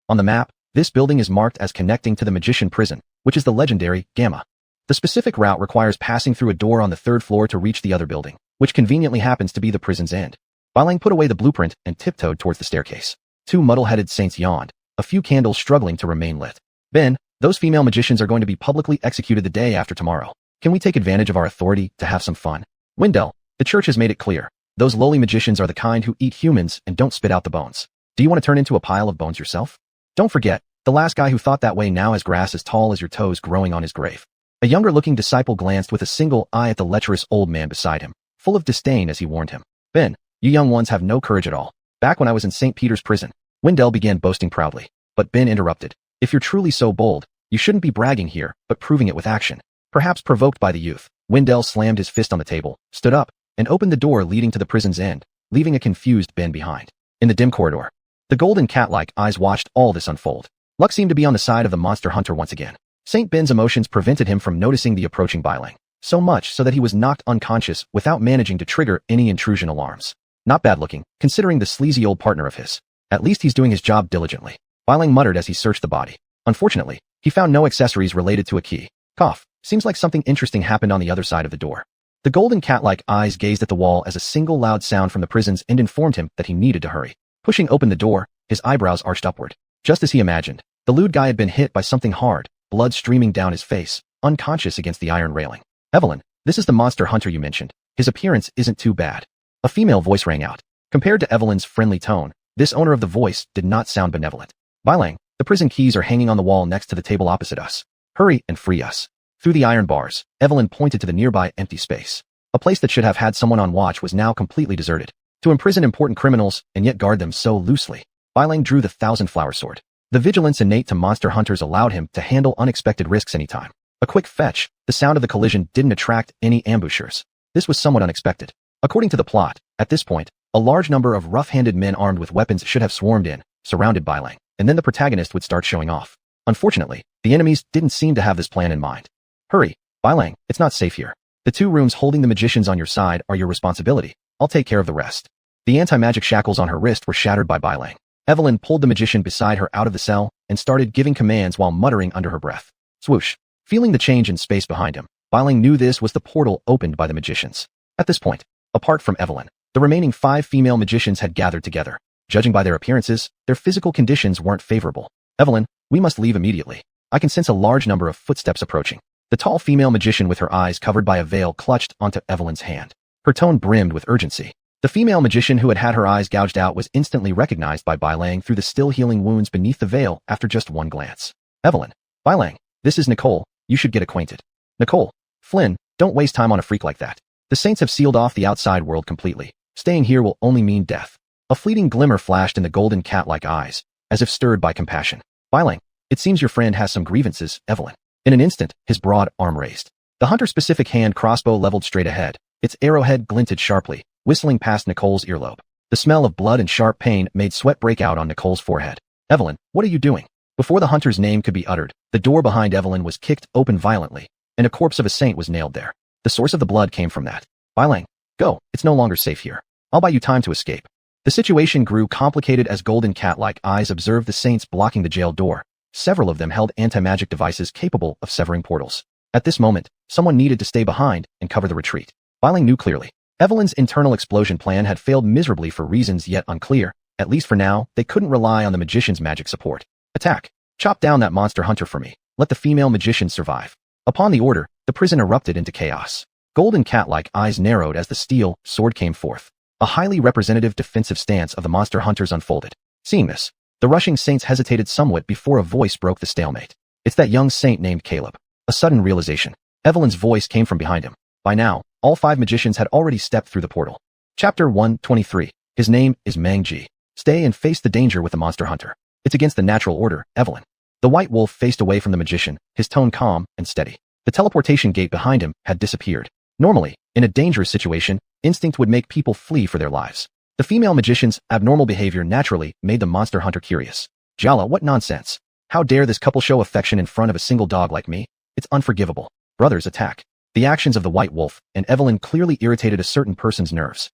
On the map, this building is marked as connecting to the Magician Prison, which is the legendary Gamma. The specific route requires passing through a door on the 3rd floor to reach the other building, which conveniently happens to be the prison's end. Bai Lang put away the blueprint and tiptoed towards the staircase. 2 muddle-headed saints yawned, a few candles struggling to remain lit. Ben, those female magicians are going to be publicly executed the day after tomorrow. Can we take advantage of our authority to have some fun? Wendell, the church has made it clear. Those lowly magicians are the kind who eat humans and don't spit out the bones. Do you want to turn into a pile of bones yourself? Don't forget, the last guy who thought that way now has grass as tall as your toes growing on his grave. A younger-looking disciple glanced with a single eye at the lecherous old man beside him, full of disdain as he warned him. Ben, you young ones have no courage at all. Back when I was in St. Peter's prison, Wendell began boasting proudly, but Ben interrupted. If you're truly so bold, you shouldn't be bragging here, but proving it with action. Perhaps provoked by the youth, Wendell slammed his fist on the table, stood up, and opened the door leading to the prison's end, leaving a confused Ben behind. In the dim corridor, the golden cat-like eyes watched all this unfold. Luck seemed to be on the side of the monster hunter once again. St. Ben's emotions prevented him from noticing the approaching Bai Lang, so much so that he was knocked unconscious without managing to trigger any intrusion alarms. Not bad looking, considering the sleazy old partner of his. At least he's doing his job diligently. Bai Lang muttered as he searched the body. Unfortunately, he found no accessories related to a key. Cough. Seems like something interesting happened on the other side of the door. The golden cat-like eyes gazed at the wall as a single loud sound from the prison's end informed him that he needed to hurry. Pushing open the door, his eyebrows arched upward. Just as he imagined, the lewd guy had been hit by something hard, blood streaming down his face, unconscious against the iron railing. Evelyn, this is the monster hunter you mentioned. His appearance isn't too bad. A female voice rang out. Compared to Evelyn's friendly tone, this owner of the voice did not sound benevolent. Bylang, the prison keys are hanging on the wall next to the table opposite us. Hurry and free us. Through the iron bars, Evelyn pointed to the nearby empty space. A place that should have had someone on watch was now completely deserted. To imprison important criminals and yet guard them so loosely, Bylang drew the thousand-flower sword. The vigilance innate to monster hunters allowed him to handle unexpected risks anytime. A quick fetch, the sound of the collision didn't attract any ambushers. This was somewhat unexpected. According to the plot, at this point, a large number of rough-handed men armed with weapons should have swarmed in, surrounded Bylang, and then the protagonist would start showing off. Unfortunately, the enemies didn't seem to have this plan in mind. Hurry, Bylang, it's not safe here. The 2 rooms holding the magicians on your side are your responsibility. I'll take care of the rest. The anti-magic shackles on her wrist were shattered by Bylang. Evelyn pulled the magician beside her out of the cell and started giving commands while muttering under her breath. Swoosh. Feeling the change in space behind him, Bylang knew this was the portal opened by the magicians. At this point, apart from Evelyn, the remaining 5 female magicians had gathered together. Judging by their appearances, their physical conditions weren't favorable. Evelyn, we must leave immediately. I can sense a large number of footsteps approaching. The tall female magician with her eyes covered by a veil clutched onto Evelyn's hand. Her tone brimmed with urgency. The female magician who had had her eyes gouged out was instantly recognized by Bylang through the still healing wounds beneath the veil after just one glance. Evelyn, Bylang, this is Nicole, you should get acquainted. Nicole, Flynn, don't waste time on a freak like that. The Saints have sealed off the outside world completely. Staying here will only mean death. A fleeting glimmer flashed in the golden cat-like eyes, as if stirred by compassion. Bylang, it seems your friend has some grievances, Evelyn. In an instant, his broad arm raised. The hunter-specific hand crossbow leveled straight ahead. Its arrowhead glinted sharply, whistling past Nicole's earlobe. The smell of blood and sharp pain made sweat break out on Nicole's forehead. Evelyn, what are you doing? Before the hunter's name could be uttered, the door behind Evelyn was kicked open violently, and a corpse of a saint was nailed there. The source of the blood came from that. Bylang, go, it's no longer safe here. I'll buy you time to escape. The situation grew complicated as golden cat-like eyes observed the saints blocking the jail door. Several of them held anti-magic devices capable of severing portals. At this moment, someone needed to stay behind and cover the retreat. Bylang knew clearly. Evelyn's internal explosion plan had failed miserably for reasons yet unclear. At least for now, they couldn't rely on the magician's magic support. Attack. Chop down that monster hunter for me. Let the female magician survive. Upon the order, the prison erupted into chaos. Golden cat-like eyes narrowed as the steel sword came forth. A highly representative defensive stance of the monster hunters unfolded. Seeing this, the rushing saints hesitated somewhat before a voice broke the stalemate. It's that young saint named Caleb. A sudden realization. Evelyn's voice came from behind him. By now, all 5 magicians had already stepped through the portal. Chapter 123. His name is Mang-Ji. Stay and face the danger with the monster hunter. It's against the natural order, Evelyn. The white wolf faced away from the magician, his tone calm and steady. The teleportation gate behind him had disappeared. Normally, in a dangerous situation, instinct would make people flee for their lives. The female magician's abnormal behavior naturally made the monster hunter curious. Jala, what nonsense. How dare this couple show affection in front of a single dog like me? It's unforgivable. Brothers attack. The actions of the white wolf and Evelyn clearly irritated a certain person's nerves.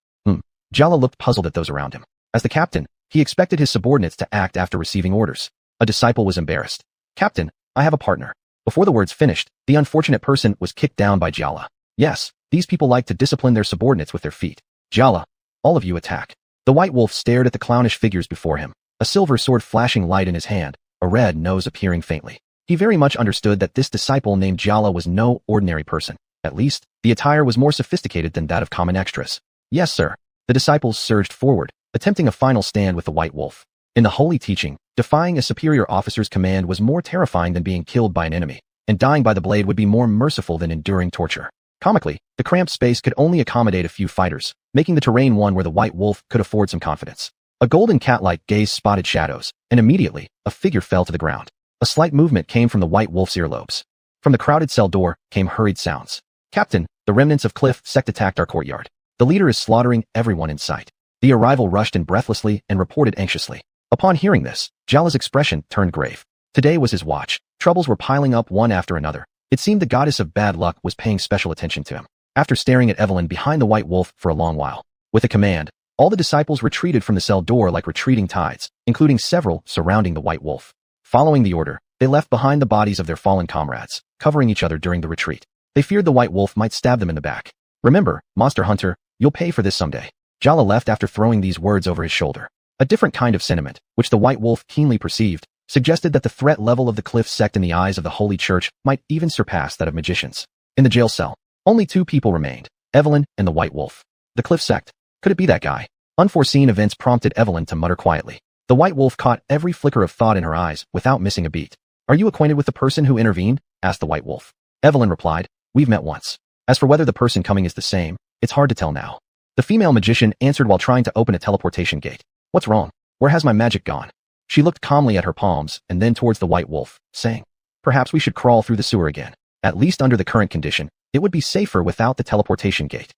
Jala looked puzzled at those around him. As the captain, he expected his subordinates to act after receiving orders. A disciple was embarrassed. Captain, I have a partner. Before the words finished, the unfortunate person was kicked down by Jala. Yes, these people like to discipline their subordinates with their feet. Jala, all of you attack. The white wolf stared at the clownish figures before him, a silver sword flashing light in his hand, a red nose appearing faintly. He very much understood that this disciple named Jala was no ordinary person. At least, the attire was more sophisticated than that of common extras. Yes, sir. The disciples surged forward, attempting a final stand with the white wolf. In the holy teaching, defying a superior officer's command was more terrifying than being killed by an enemy, and dying by the blade would be more merciful than enduring torture. Comically, the cramped space could only accommodate a few fighters, making the terrain one where the white wolf could afford some confidence. A golden cat-like gaze spotted shadows, and immediately, a figure fell to the ground. A slight movement came from the white wolf's earlobes. From the crowded cell door came hurried sounds. Captain, the remnants of Cliff sect attacked our courtyard. The leader is slaughtering everyone in sight. The arrival rushed in breathlessly and reported anxiously. Upon hearing this, Jala's expression turned grave. Today was his watch. Troubles were piling up one after another. It seemed the goddess of bad luck was paying special attention to him. After staring at Evelyn behind the white wolf for a long while, with a command, all the disciples retreated from the cell door like retreating tides, including several surrounding the white wolf. Following the order, they left behind the bodies of their fallen comrades, covering each other during the retreat. They feared the White Wolf might stab them in the back. Remember, Monster Hunter, you'll pay for this someday. Jala left after throwing these words over his shoulder. A different kind of sentiment, which the White Wolf keenly perceived, suggested that the threat level of the Cliff sect in the eyes of the Holy Church might even surpass that of magicians. In the jail cell, only two people remained, Evelyn and the White Wolf. The Cliff sect. Could it be that guy? Unforeseen events prompted Evelyn to mutter quietly. The White Wolf caught every flicker of thought in her eyes without missing a beat. Are you acquainted with the person who intervened? Asked the White Wolf. Evelyn replied, we've met once. As for whether the person coming is the same, it's hard to tell now. The female magician answered while trying to open a teleportation gate. What's wrong? Where has my magic gone? She looked calmly at her palms and then towards the White Wolf, saying, perhaps we should crawl through the sewer again. At least under the current condition, it would be safer without the teleportation gate.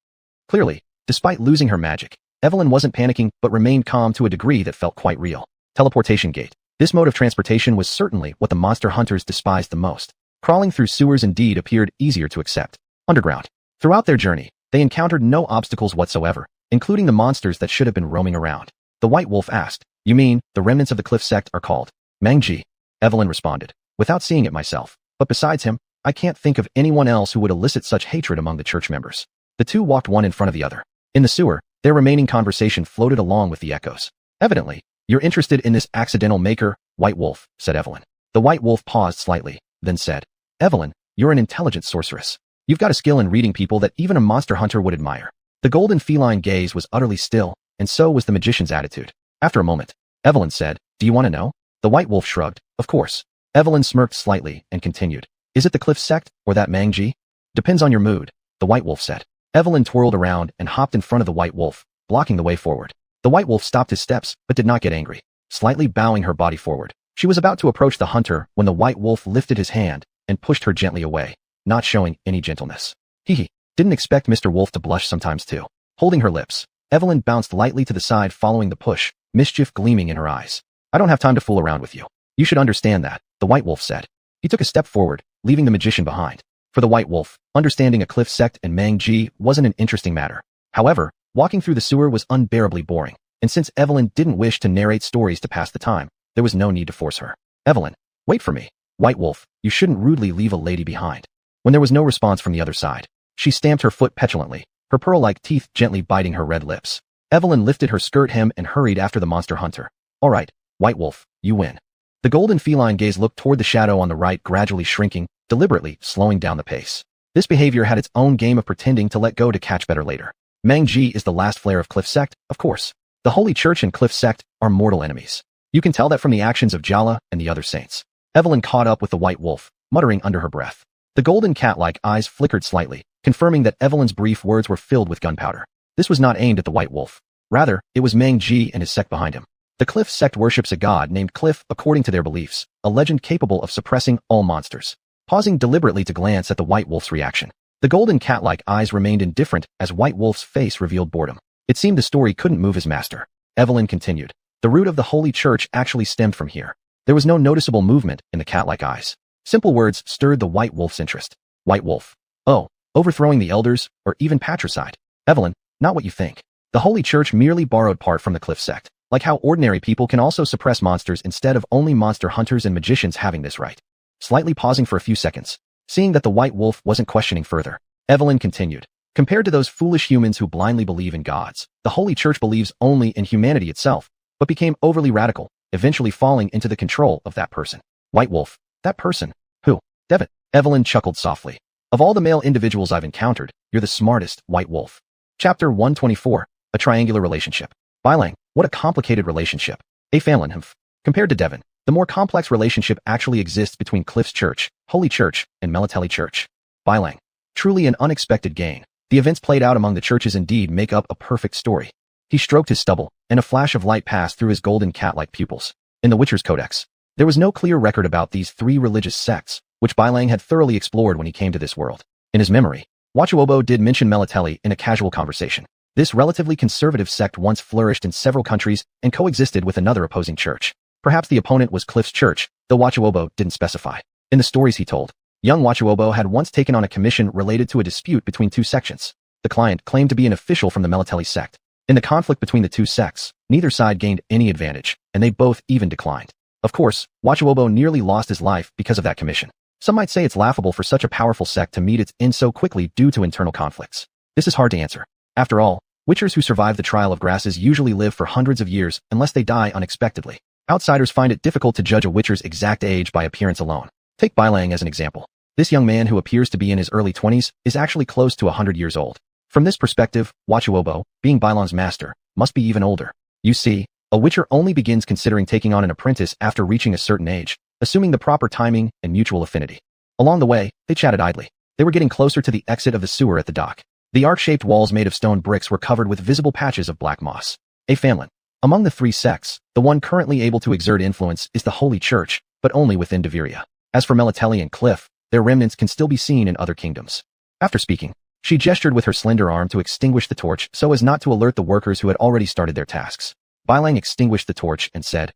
Clearly, despite losing her magic, Evelyn wasn't panicking but remained calm to a degree that felt quite real. Teleportation gate. This mode of transportation was certainly what the monster hunters despised the most. Crawling through sewers indeed appeared easier to accept. Underground. Throughout their journey, they encountered no obstacles whatsoever, including the monsters that should have been roaming around. The White Wolf asked, you mean, the remnants of the Cliff sect are called Mangji? Evelyn responded, without seeing it myself, but besides him, I can't think of anyone else who would elicit such hatred among the church members. The two walked one in front of the other. In the sewer, their remaining conversation floated along with the echoes. Evidently, you're interested in this accidental maker, White Wolf, said Evelyn. The White Wolf paused slightly, then said, Evelyn, you're an intelligent sorceress. You've got a skill in reading people that even a monster hunter would admire. The golden feline gaze was utterly still, and so was the magician's attitude. After a moment, Evelyn said, do you want to know? The White Wolf shrugged, of course. Evelyn smirked slightly and continued, is it the Cliff sect or that Mangji? Depends on your mood, the White Wolf said. Evelyn twirled around and hopped in front of the White Wolf, blocking the way forward. The White Wolf stopped his steps but did not get angry, slightly bowing her body forward. She was about to approach the hunter when the White Wolf lifted his hand and pushed her gently away, not showing any gentleness. Hee. Didn't expect Mr. Wolf to blush sometimes too. Holding her lips, Evelyn bounced lightly to the side following the push, mischief gleaming in her eyes. I don't have time to fool around with you. You should understand that, the White Wolf said. He took a step forward, leaving the magician behind. For the White Wolf, understanding a Cliff sect and Mangji wasn't an interesting matter. However, walking through the sewer was unbearably boring, and since Evelyn didn't wish to narrate stories to pass the time, there was no need to force her. Evelyn, wait for me. White Wolf, you shouldn't rudely leave a lady behind. When there was no response from the other side, she stamped her foot petulantly, her pearl-like teeth gently biting her red lips. Evelyn lifted her skirt hem and hurried after the monster hunter. All right, White Wolf, you win. The golden feline gaze looked toward the shadow on the right, gradually shrinking, deliberately slowing down the pace. This behavior had its own game of pretending to let go to catch better later. Mangji is the last flare of Cliff sect, of course. The Holy Church and Cliff sect are mortal enemies. You can tell that from the actions of Jala and the other saints. Evelyn caught up with the White Wolf, muttering under her breath. The golden cat-like eyes flickered slightly, confirming that Evelyn's brief words were filled with gunpowder. This was not aimed at the White Wolf. Rather, it was Mangji and his sect behind him. The Cliff sect worships a god named Cliff according to their beliefs, a legend capable of suppressing all monsters. Pausing deliberately to glance at the White Wolf's reaction, the golden cat-like eyes remained indifferent as White Wolf's face revealed boredom. It seemed the story couldn't move his master. Evelyn continued. The root of the Holy Church actually stemmed from here. There was no noticeable movement in the cat-like eyes. Simple words stirred the White Wolf's interest. White Wolf. Oh, overthrowing the elders, or even patricide. Evelyn, not what you think. The Holy Church merely borrowed part from the Cliff sect, like how ordinary people can also suppress monsters instead of only monster hunters and magicians having this right. Slightly pausing for a few seconds, seeing that the White Wolf wasn't questioning further, Evelyn continued. Compared to those foolish humans who blindly believe in gods, the Holy Church believes only in humanity itself, but became overly radical, eventually falling into the control of that person. White Wolf. That person. Who? Devin. Evelyn chuckled softly. Of all the male individuals I've encountered, you're the smartest, White Wolf. Chapter 124. A triangular relationship. Bylang. What a complicated relationship. A Famlin. Compared to Devin, the more complex relationship actually exists between Cliff's Church, Holy Church, and Melatelli Church. Bylang. Truly an unexpected gain. The events played out among the churches indeed make up a perfect story. He stroked his stubble, and a flash of light passed through his golden cat-like pupils. In the Witcher's Codex, there was no clear record about these three religious sects, which Bylang had thoroughly explored when he came to this world. In his memory, Wachuobo did mention Melatelli in a casual conversation. This relatively conservative sect once flourished in several countries and coexisted with another opposing church. Perhaps the opponent was Cliff's Church, though Wachuobo didn't specify. In the stories he told, young Wachuobo had once taken on a commission related to a dispute between two sections. The client claimed to be an official from the Melatelli sect. In the conflict between the two sects, neither side gained any advantage, and they both even declined. Of course, Wachuobo nearly lost his life because of that commission. Some might say it's laughable for such a powerful sect to meet its end so quickly due to internal conflicts. This is hard to answer. After all, Witchers who survive the trial of grasses usually live for hundreds of years unless they die unexpectedly. Outsiders find it difficult to judge a Witcher's exact age by appearance alone. Take Bailang as an example. This young man who appears to be in his early 20s is actually close to 100 years old. From this perspective, Wachuobo, being Bailang's master, must be even older. You see, a Witcher only begins considering taking on an apprentice after reaching a certain age, assuming the proper timing and mutual affinity. Along the way, they chatted idly. They were getting closer to the exit of the sewer at the dock. The arc-shaped walls made of stone bricks were covered with visible patches of black moss. A family. Among the three sects, the one currently able to exert influence is the Holy Church, but only within Deveria. As for Melitelli and Cliff, their remnants can still be seen in other kingdoms. After speaking, she gestured with her slender arm to extinguish the torch so as not to alert the workers who had already started their tasks. Bailang extinguished the torch and said,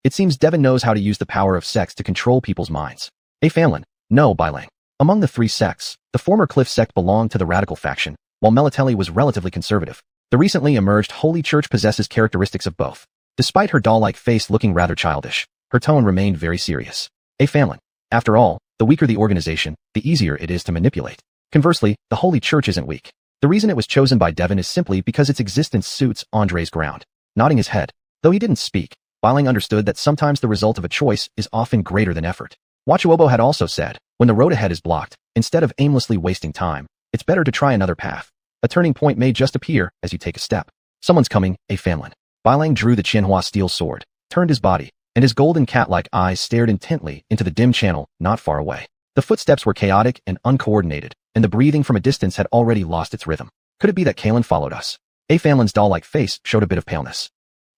It seems Devon knows how to use the power of sects to control people's minds. A Fanlin. No, Bailang. Among the three sects, the former Cliff sect belonged to the radical faction, while Melitelli was relatively conservative. The recently emerged Holy Church possesses characteristics of both. Despite her doll-like face looking rather childish, her tone remained very serious. A Fanlin. After all, the weaker the organization, the easier it is to manipulate. Conversely, the Holy Church isn't weak. The reason it was chosen by Devon is simply because its existence suits Andre's ground. Nodding his head, though he didn't speak, Bailang understood that sometimes the result of a choice is often greater than effort. Wachuobo had also said, when the road ahead is blocked, instead of aimlessly wasting time, it's better to try another path. A turning point may just appear as you take a step. Someone's coming, a Fanlin. Bailang drew the Qianhua steel sword, turned his body, and his golden cat-like eyes stared intently into the dim channel not far away. The footsteps were chaotic and uncoordinated, and the breathing from a distance had already lost its rhythm. Could it be that Kalen followed us? A Fanlin's doll-like face showed a bit of paleness.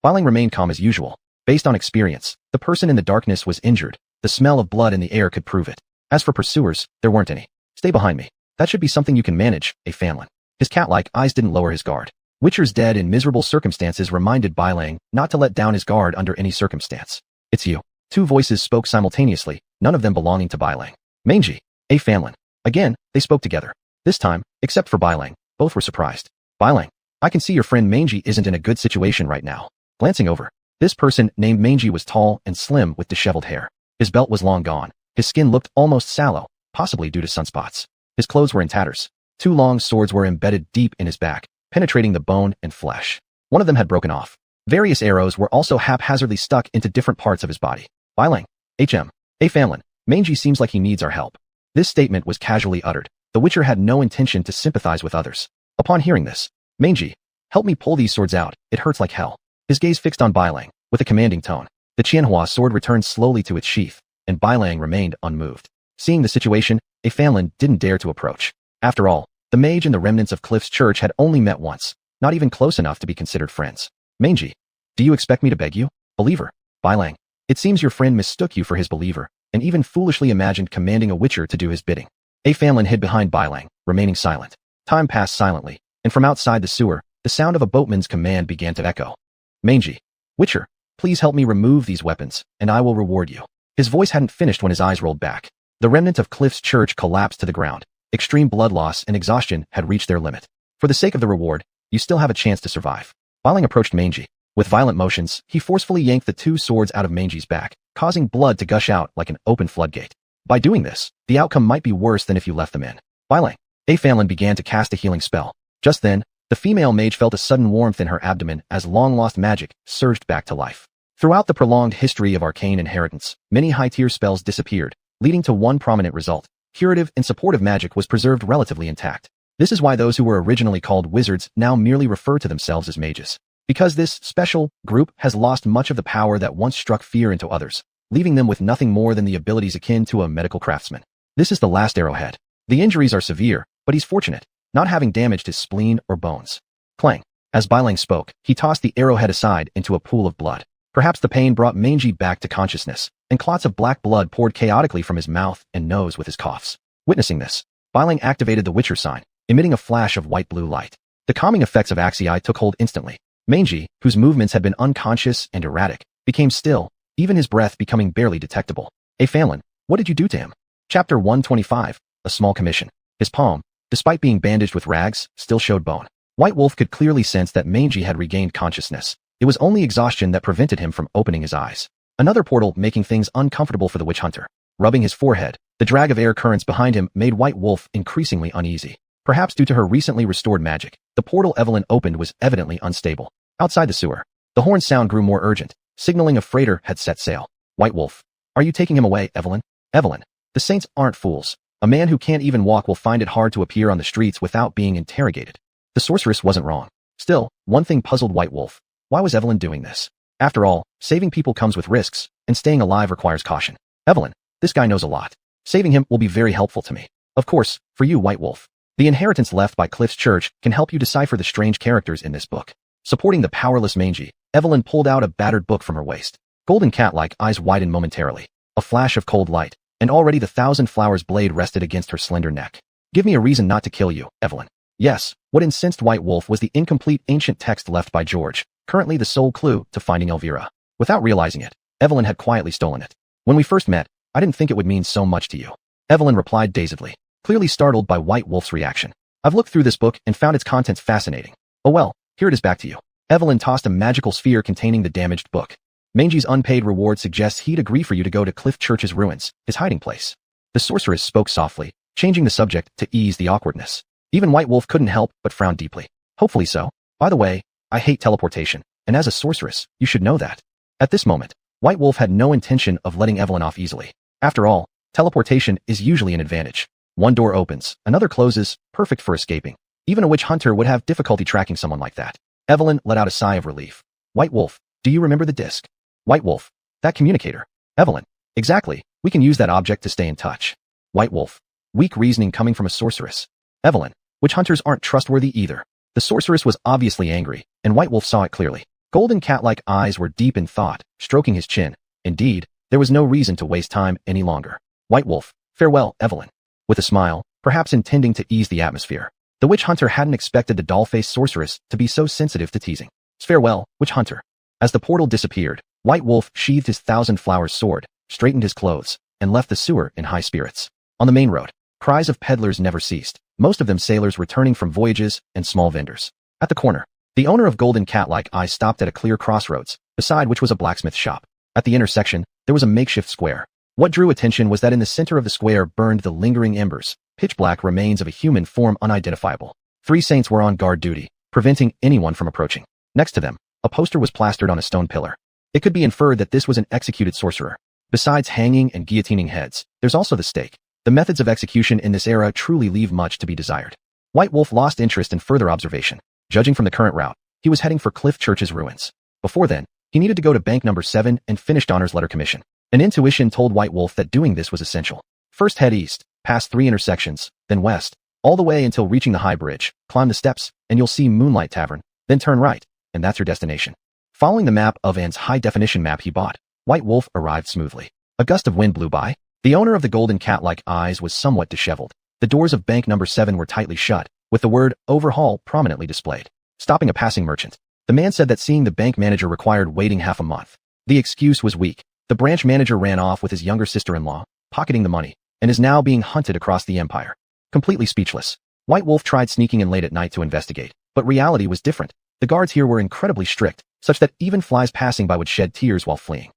Bailang remained calm as usual. Based on experience, the person in the darkness was injured. The smell of blood in the air could prove it. As for pursuers, there weren't any. Stay behind me. That should be something you can manage, a Fanlin. His cat-like eyes didn't lower his guard. Witcher's dead in miserable circumstances reminded Bailang not to let down his guard under any circumstance. It's you. Two voices spoke simultaneously, none of them belonging to Bailang. Mangy, a Fanlin. Again, they spoke together. This time, except for Bailang, both were surprised. Bailang, I can see your friend Mangy isn't in a good situation right now. Glancing over, this person named Mangy was tall and slim with disheveled hair. His belt was long gone. His skin looked almost sallow, possibly due to sunspots. His clothes were in tatters. Two long swords were embedded deep in his back, penetrating the bone and flesh. One of them had broken off. Various arrows were also haphazardly stuck into different parts of his body. Bailang, a Fanlin, Mangy seems like he needs our help. This statement was casually uttered. The Witcher had no intention to sympathize with others. Upon hearing this, Mangy, help me pull these swords out, it hurts like hell. His gaze fixed on Bailang, with a commanding tone. The Qianhua sword returned slowly to its sheath, and Bailang remained unmoved. Seeing the situation, a Fanlin didn't dare to approach. After all, the mage and the remnants of Cliff's church had only met once, not even close enough to be considered friends. Mangy, do you expect me to beg you? Believer. Bailang, it seems your friend mistook you for his believer, and even foolishly imagined commanding a Witcher to do his bidding. A Fanlin hid behind Bailang, remaining silent. Time passed silently, and from outside the sewer, the sound of a boatman's command began to echo. Mangy, Witcher, please help me remove these weapons, and I will reward you. His voice hadn't finished when his eyes rolled back. The remnant of Cliff's church collapsed to the ground. Extreme blood loss and exhaustion had reached their limit. For the sake of the reward, you still have a chance to survive. Bailang approached Mangy. With violent motions, he forcefully yanked the two swords out of Mangy's back, causing blood to gush out like an open floodgate. By doing this, the outcome might be worse than if you left them in. Bailang, a Fanlin began to cast a healing spell. Just then, the female mage felt a sudden warmth in her abdomen as long-lost magic surged back to life. Throughout the prolonged history of arcane inheritance, many high-tier spells disappeared, leading to one prominent result. Curative and supportive magic was preserved relatively intact. This is why those who were originally called wizards now merely refer to themselves as mages. Because this special group has lost much of the power that once struck fear into others, leaving them with nothing more than the abilities akin to a medical craftsman. This is the last arrowhead. The injuries are severe, but he's fortunate, not having damaged his spleen or bones. Clang. As Bailang spoke, he tossed the arrowhead aside into a pool of blood. Perhaps the pain brought Mangy back to consciousness, and clots of black blood poured chaotically from his mouth and nose with his coughs. Witnessing this, Bailang activated the Witcher sign, emitting a flash of white-blue light. The calming effects of Axii took hold instantly. Mangy, whose movements had been unconscious and erratic, became still, even his breath becoming barely detectable. A Fanlin, what did you do to him? Chapter 125, A Small Commission. His palm, despite being bandaged with rags, still showed bone. White Wolf could clearly sense that Mangy had regained consciousness. It was only exhaustion that prevented him from opening his eyes. Another portal making things uncomfortable for the witch hunter. Rubbing his forehead, the drag of air currents behind him made White Wolf increasingly uneasy. Perhaps due to her recently restored magic, the portal Evelyn opened was evidently unstable. Outside the sewer, the horn sound grew more urgent, signaling a freighter had set sail. White Wolf. Are you taking him away, Evelyn? Evelyn. The saints aren't fools. A man who can't even walk will find it hard to appear on the streets without being interrogated. The sorceress wasn't wrong. Still, one thing puzzled White Wolf. Why was Evelyn doing this? After all, saving people comes with risks, and staying alive requires caution. Evelyn. This guy knows a lot. Saving him will be very helpful to me. Of course, for you, White Wolf. The inheritance left by Cliff's church can help you decipher the strange characters in this book. Supporting the powerless Mangy, Evelyn pulled out a battered book from her waist. Golden cat-like eyes widened momentarily. A flash of cold light, and already the 1,000 flowers blade rested against her slender neck. Give me a reason not to kill you, Evelyn. Yes, what incensed White Wolf was the incomplete ancient text left by George, currently the sole clue to finding Elvira. Without realizing it, Evelyn had quietly stolen it. When we first met, I didn't think it would mean so much to you. Evelyn replied dazedly, clearly startled by White Wolf's reaction. I've looked through this book and found its contents fascinating. Oh well, here it is back to you. Evelyn tossed a magical sphere containing the damaged book. Mangy's unpaid reward suggests he'd agree for you to go to Cliff Church's ruins, his hiding place. The sorceress spoke softly, changing the subject to ease the awkwardness. Even White Wolf couldn't help but frown deeply. Hopefully so. By the way, I hate teleportation, and as a sorceress, you should know that. At this moment, White Wolf had no intention of letting Evelyn off easily. After all, teleportation is usually an advantage. One door opens, another closes, perfect for escaping. Even a witch hunter would have difficulty tracking someone like that. Evelyn let out a sigh of relief. White Wolf, do you remember the disc? White Wolf, that communicator. Evelyn, exactly, we can use that object to stay in touch. White Wolf, weak reasoning coming from a sorceress. Evelyn, witch hunters aren't trustworthy either. The sorceress was obviously angry, and White Wolf saw it clearly. Golden cat-like eyes were deep in thought, stroking his chin. Indeed, there was no reason to waste time any longer. White Wolf, farewell, Evelyn. With a smile, perhaps intending to ease the atmosphere. The witch hunter hadn't expected the doll-faced sorceress to be so sensitive to teasing. Farewell, witch hunter. As the portal disappeared, White Wolf sheathed his 1,000 flowers sword, straightened his clothes, and left the sewer in high spirits. On the main road, cries of peddlers never ceased, most of them sailors returning from voyages and small vendors. At the corner, the owner of golden cat-like eyes stopped at a clear crossroads, beside which was a blacksmith shop. At the intersection, there was a makeshift square. What drew attention was that in the center of the square burned the lingering embers, pitch-black remains of a human form unidentifiable. 3 saints were on guard duty, preventing anyone from approaching. Next to them, a poster was plastered on a stone pillar. It could be inferred that this was an executed sorcerer. Besides hanging and guillotining heads, there's also the stake. The methods of execution in this era truly leave much to be desired. White Wolf lost interest in further observation. Judging from the current route, he was heading for Cliff Church's ruins. Before then, he needed to go to bank number 7 and finish Donner's letter commission. An intuition told White Wolf that doing this was essential. First head east, past 3 intersections, then west, all the way until reaching the high bridge, climb the steps, and you'll see Moonlight Tavern, then turn right, and that's your destination. Following the map of Anne's high-definition map he bought, White Wolf arrived smoothly. A gust of wind blew by. The owner of the golden cat-like eyes was somewhat disheveled. The doors of bank number 7 were tightly shut, with the word overhaul prominently displayed. Stopping a passing merchant, the man said that seeing the bank manager required waiting half a month. The excuse was weak. The branch manager ran off with his younger sister-in-law, pocketing the money, and is now being hunted across the empire. Completely speechless, White Wolf tried sneaking in late at night to investigate, but reality was different. The guards here were incredibly strict, such that even flies passing by would shed tears while fleeing.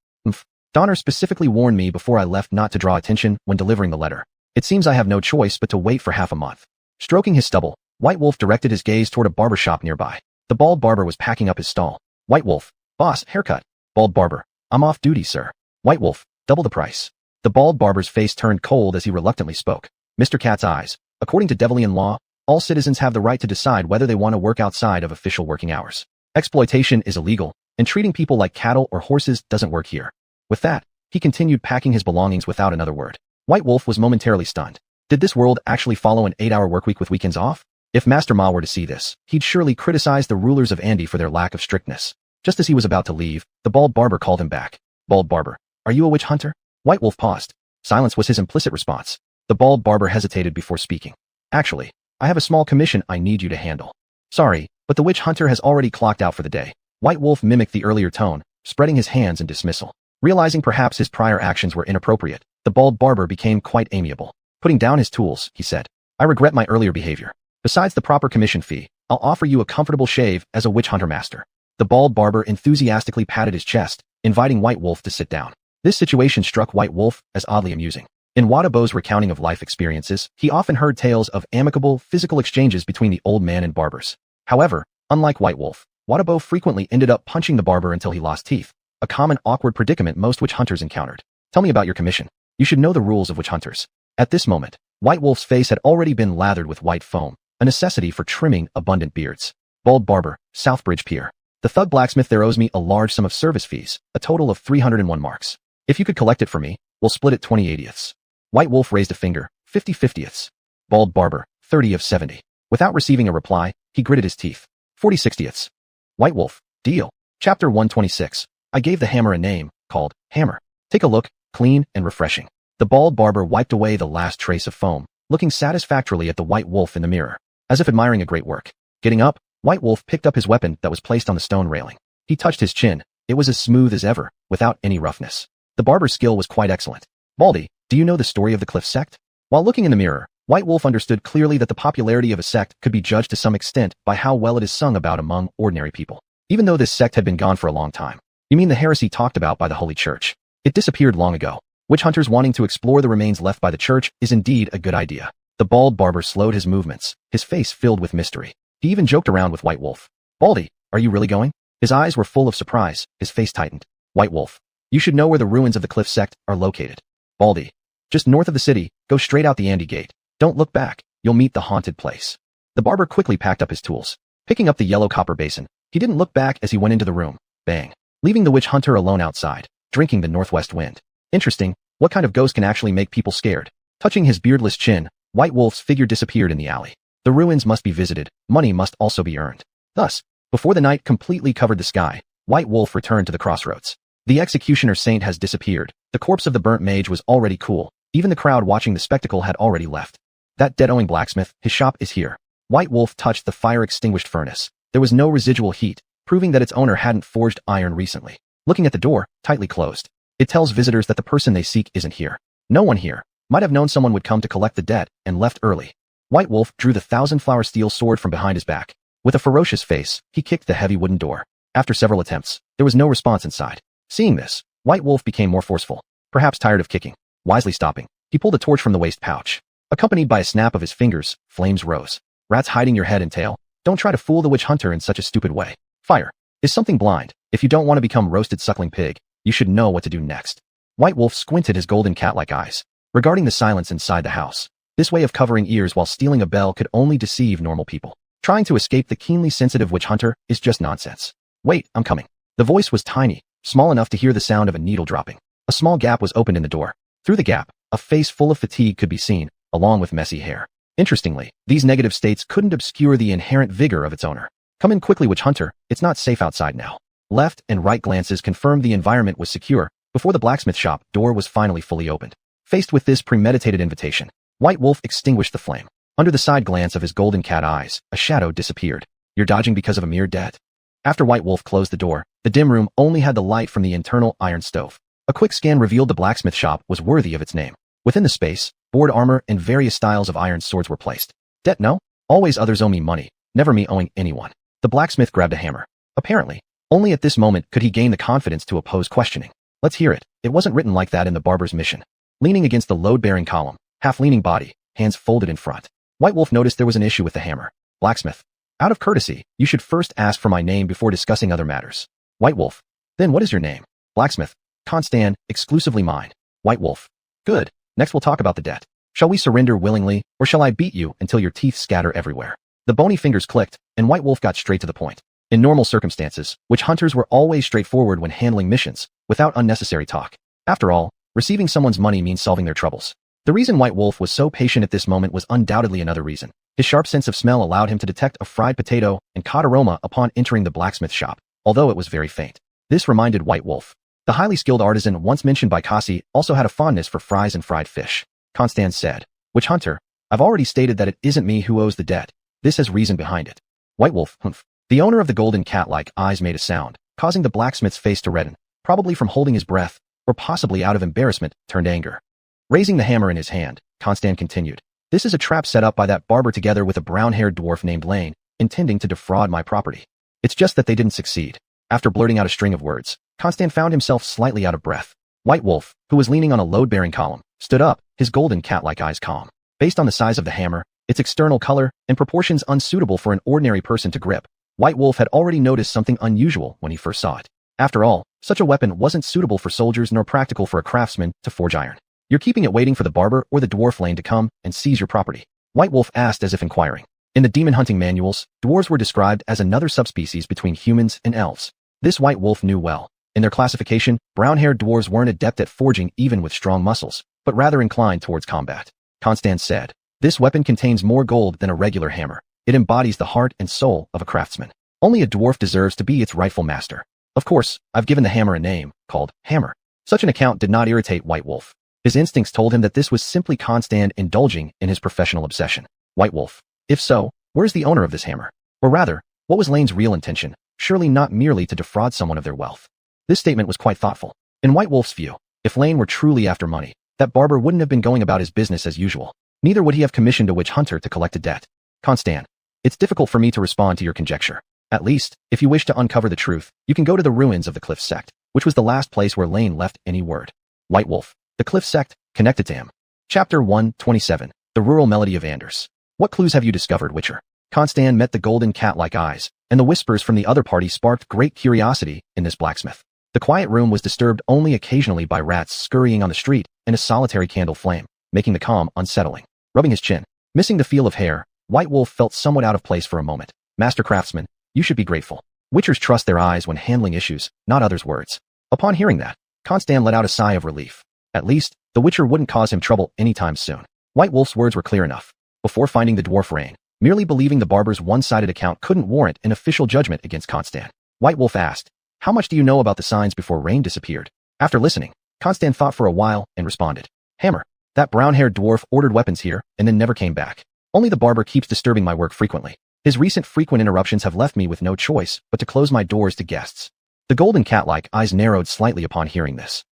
Donner specifically warned me before I left not to draw attention when delivering the letter. It seems I have no choice but to wait for half a month. Stroking his stubble, White Wolf directed his gaze toward a barber shop nearby. The bald barber was packing up his stall. White Wolf, boss, haircut. Bald barber, I'm off duty, sir. White Wolf, double the price. The bald barber's face turned cold as he reluctantly spoke. Mr. Cat's eyes. According to Devilian law, all citizens have the right to decide whether they want to work outside of official working hours. Exploitation is illegal, and treating people like cattle or horses doesn't work here. With that, he continued packing his belongings without another word. White Wolf was momentarily stunned. Did this world actually follow an 8-hour workweek with weekends off? If Master Ma were to see this, he'd surely criticize the rulers of Andy for their lack of strictness. Just as he was about to leave, the bald barber called him back. Bald barber, are you a witch hunter? White Wolf paused. Silence was his implicit response. The bald barber hesitated before speaking. Actually, I have a small commission I need you to handle. Sorry, but the witch hunter has already clocked out for the day. White Wolf mimicked the earlier tone, spreading his hands in dismissal. Realizing perhaps his prior actions were inappropriate, the bald barber became quite amiable. Putting down his tools, he said, I regret my earlier behavior. Besides the proper commission fee, I'll offer you a comfortable shave as a witch hunter master. The bald barber enthusiastically patted his chest, inviting White Wolf to sit down. This situation struck White Wolf as oddly amusing. In Wadabo's recounting of life experiences, he often heard tales of amicable, physical exchanges between the old man and barbers. However, unlike White Wolf, Wadabo frequently ended up punching the barber until he lost teeth, a common awkward predicament most witch hunters encountered. Tell me about your commission. You should know the rules of witch hunters. At this moment, White Wolf's face had already been lathered with white foam, a necessity for trimming abundant beards. Bald barber, Southbridge Pier. The thug blacksmith there owes me a large sum of service fees, a total of 301 marks. If you could collect it for me, we'll split it 20/80ths. White Wolf raised a finger, 50/50ths. Bald barber, 30 of 70. Without receiving a reply, he gritted his teeth. 40/60ths. White Wolf, deal. Chapter 126. I gave the hammer a name, called Hammer. Take a look, clean and refreshing. The bald barber wiped away the last trace of foam, looking satisfactorily at the White Wolf in the mirror, as if admiring a great work. Getting up, White Wolf picked up his weapon that was placed on the stone railing. He touched his chin. It was as smooth as ever, without any roughness. The barber's skill was quite excellent. Baldy, do you know the story of the Cliff sect? While looking in the mirror, White Wolf understood clearly that the popularity of a sect could be judged to some extent by how well it is sung about among ordinary people. Even though this sect had been gone for a long time. You mean the heresy talked about by the Holy Church? It disappeared long ago. Witch hunters wanting to explore the remains left by the church is indeed a good idea. The bald barber slowed his movements, his face filled with mystery. He even joked around with White Wolf. Baldy, are you really going? His eyes were full of surprise, his face tightened. White Wolf, you should know where the ruins of the Cliff sect are located. Baldy, just north of the city, go straight out the Andy Gate. Don't look back, you'll meet the haunted place. The barber quickly packed up his tools. Picking up the yellow copper basin, he didn't look back as he went into the room. Bang. Leaving the witch hunter alone outside, drinking the northwest wind. Interesting, what kind of ghost can actually make people scared? Touching his beardless chin, White Wolf's figure disappeared in the alley. The ruins must be visited, money must also be earned. Thus, before the night completely covered the sky, White Wolf returned to the crossroads. The executioner saint has disappeared, the corpse of the burnt mage was already cool, even the crowd watching the spectacle had already left. That dead-owing blacksmith, his shop is here. White Wolf touched the fire-extinguished furnace. There was no residual heat, proving that its owner hadn't forged iron recently. Looking at the door, tightly closed. It tells visitors that the person they seek isn't here. No one here. Might have known someone would come to collect the debt, and left early. White Wolf drew the 1,000-flower steel sword from behind his back. With a ferocious face, he kicked the heavy wooden door. After several attempts, there was no response inside. Seeing this, White Wolf became more forceful. Perhaps tired of kicking. Wisely stopping, he pulled a torch from the waist pouch. Accompanied by a snap of his fingers, flames rose. Rats hiding your head and tail? Don't try to fool the witch hunter in such a stupid way. Fire. Is something blind? If you don't want to become roasted suckling pig, you should know what to do next. White Wolf squinted his golden cat-like eyes, regarding the silence inside the house. This way of covering ears while stealing a bell could only deceive normal people. Trying to escape the keenly sensitive witch hunter is just nonsense. Wait, I'm coming. The voice was tiny, small enough to hear the sound of a needle dropping. A small gap was opened in the door. Through the gap, a face full of fatigue could be seen, along with messy hair. Interestingly, these negative states couldn't obscure the inherent vigor of its owner. Come in quickly, witch hunter, it's not safe outside now. Left and right glances confirmed the environment was secure before the blacksmith shop door was finally fully opened. Faced with this premeditated invitation, White Wolf extinguished the flame. Under the side glance of his golden cat eyes, a shadow disappeared. You're dodging because of a mere debt. After White Wolf closed the door, the dim room only had the light from the internal iron stove. A quick scan revealed the blacksmith shop was worthy of its name. Within the space, board armor and various styles of iron swords were placed. Debt no? Always others owe me money, never me owing anyone. The blacksmith grabbed a hammer. Apparently, only at this moment could he gain the confidence to oppose questioning. Let's hear it. It wasn't written like that in the barber's mission. Leaning against the load-bearing column, half-leaning body, hands folded in front, White Wolf noticed there was an issue with the hammer. Blacksmith. Out of courtesy, you should first ask for my name before discussing other matters. White Wolf. Then what is your name? Blacksmith. Constan, exclusively mine. White Wolf. Good. Next we'll talk about the debt. Shall we surrender willingly, or shall I beat you until your teeth scatter everywhere? The bony fingers clicked, and White Wolf got straight to the point. In normal circumstances, witch hunters were always straightforward when handling missions, without unnecessary talk. After all, receiving someone's money means solving their troubles. The reason White Wolf was so patient at this moment was undoubtedly another reason. His sharp sense of smell allowed him to detect a fried potato and cod aroma upon entering the blacksmith shop, although it was very faint. This reminded White Wolf. The highly skilled artisan once mentioned by Cassie also had a fondness for fries and fried fish. Constance said, Witch hunter, I've already stated that it isn't me who owes the debt. This has reason behind it. White Wolf, humph. The owner of the golden cat-like eyes made a sound, causing the blacksmith's face to redden, probably from holding his breath, or possibly out of embarrassment turned anger. Raising the hammer in his hand, Constan continued, This is a trap set up by that barber together with a brown-haired dwarf named Lane, intending to defraud my property. It's just that they didn't succeed. After blurting out a string of words, Constant found himself slightly out of breath. White Wolf, who was leaning on a load-bearing column, stood up, his golden cat-like eyes calm. Based on the size of the hammer, its external color, and proportions unsuitable for an ordinary person to grip, White Wolf had already noticed something unusual when he first saw it. After all, such a weapon wasn't suitable for soldiers nor practical for a craftsman to forge iron. You're keeping it waiting for the barber or the dwarf lane to come and seize your property? White Wolf asked as if inquiring. In the demon hunting manuals, dwarves were described as another subspecies between humans and elves. This White Wolf knew well. In their classification, brown-haired dwarves weren't adept at forging even with strong muscles, but rather inclined towards combat. Constance said, "This weapon contains more gold than a regular hammer. It embodies the heart and soul of a craftsman. Only a dwarf deserves to be its rightful master. Of course, I've given the hammer a name, called Hammer." Such an account did not irritate White Wolf. His instincts told him that this was simply Constant indulging in his professional obsession. White Wolf, if so, where's the owner of this hammer? Or rather, what was Lane's real intention? Surely not merely to defraud someone of their wealth. This statement was quite thoughtful. In White Wolf's view, if Lane were truly after money, that barber wouldn't have been going about his business as usual. Neither would he have commissioned a witch hunter to collect a debt. Constant, it's difficult for me to respond to your conjecture. At least, if you wish to uncover the truth, you can go to the ruins of the Cliff sect, which was the last place where Lane left any word. White Wolf, the Cliff sect, connected to him. Chapter 127, The Rural Melody of Anders. What clues have you discovered, Witcher? Constant met the golden cat-like eyes, and the whispers from the other party sparked great curiosity in this blacksmith. The quiet room was disturbed only occasionally by rats scurrying on the street and a solitary candle flame, making the calm unsettling. Rubbing his chin, missing the feel of hair, White Wolf felt somewhat out of place for a moment. Master craftsman, you should be grateful. Witchers trust their eyes when handling issues, not others' words. Upon hearing that, Constant let out a sigh of relief. At least, the Witcher wouldn't cause him trouble anytime soon. White Wolf's words were clear enough. Before finding the dwarf Rain, merely believing the barber's one-sided account couldn't warrant an official judgment against Constant. White Wolf asked, "How much do you know about the signs before Rain disappeared?" After listening, Constant thought for a while and responded, "Hammer. That brown-haired dwarf ordered weapons here and then never came back. Only the barber keeps disturbing my work frequently. His recent frequent interruptions have left me with no choice but to close my doors to guests." The golden cat-like eyes narrowed slightly upon hearing this.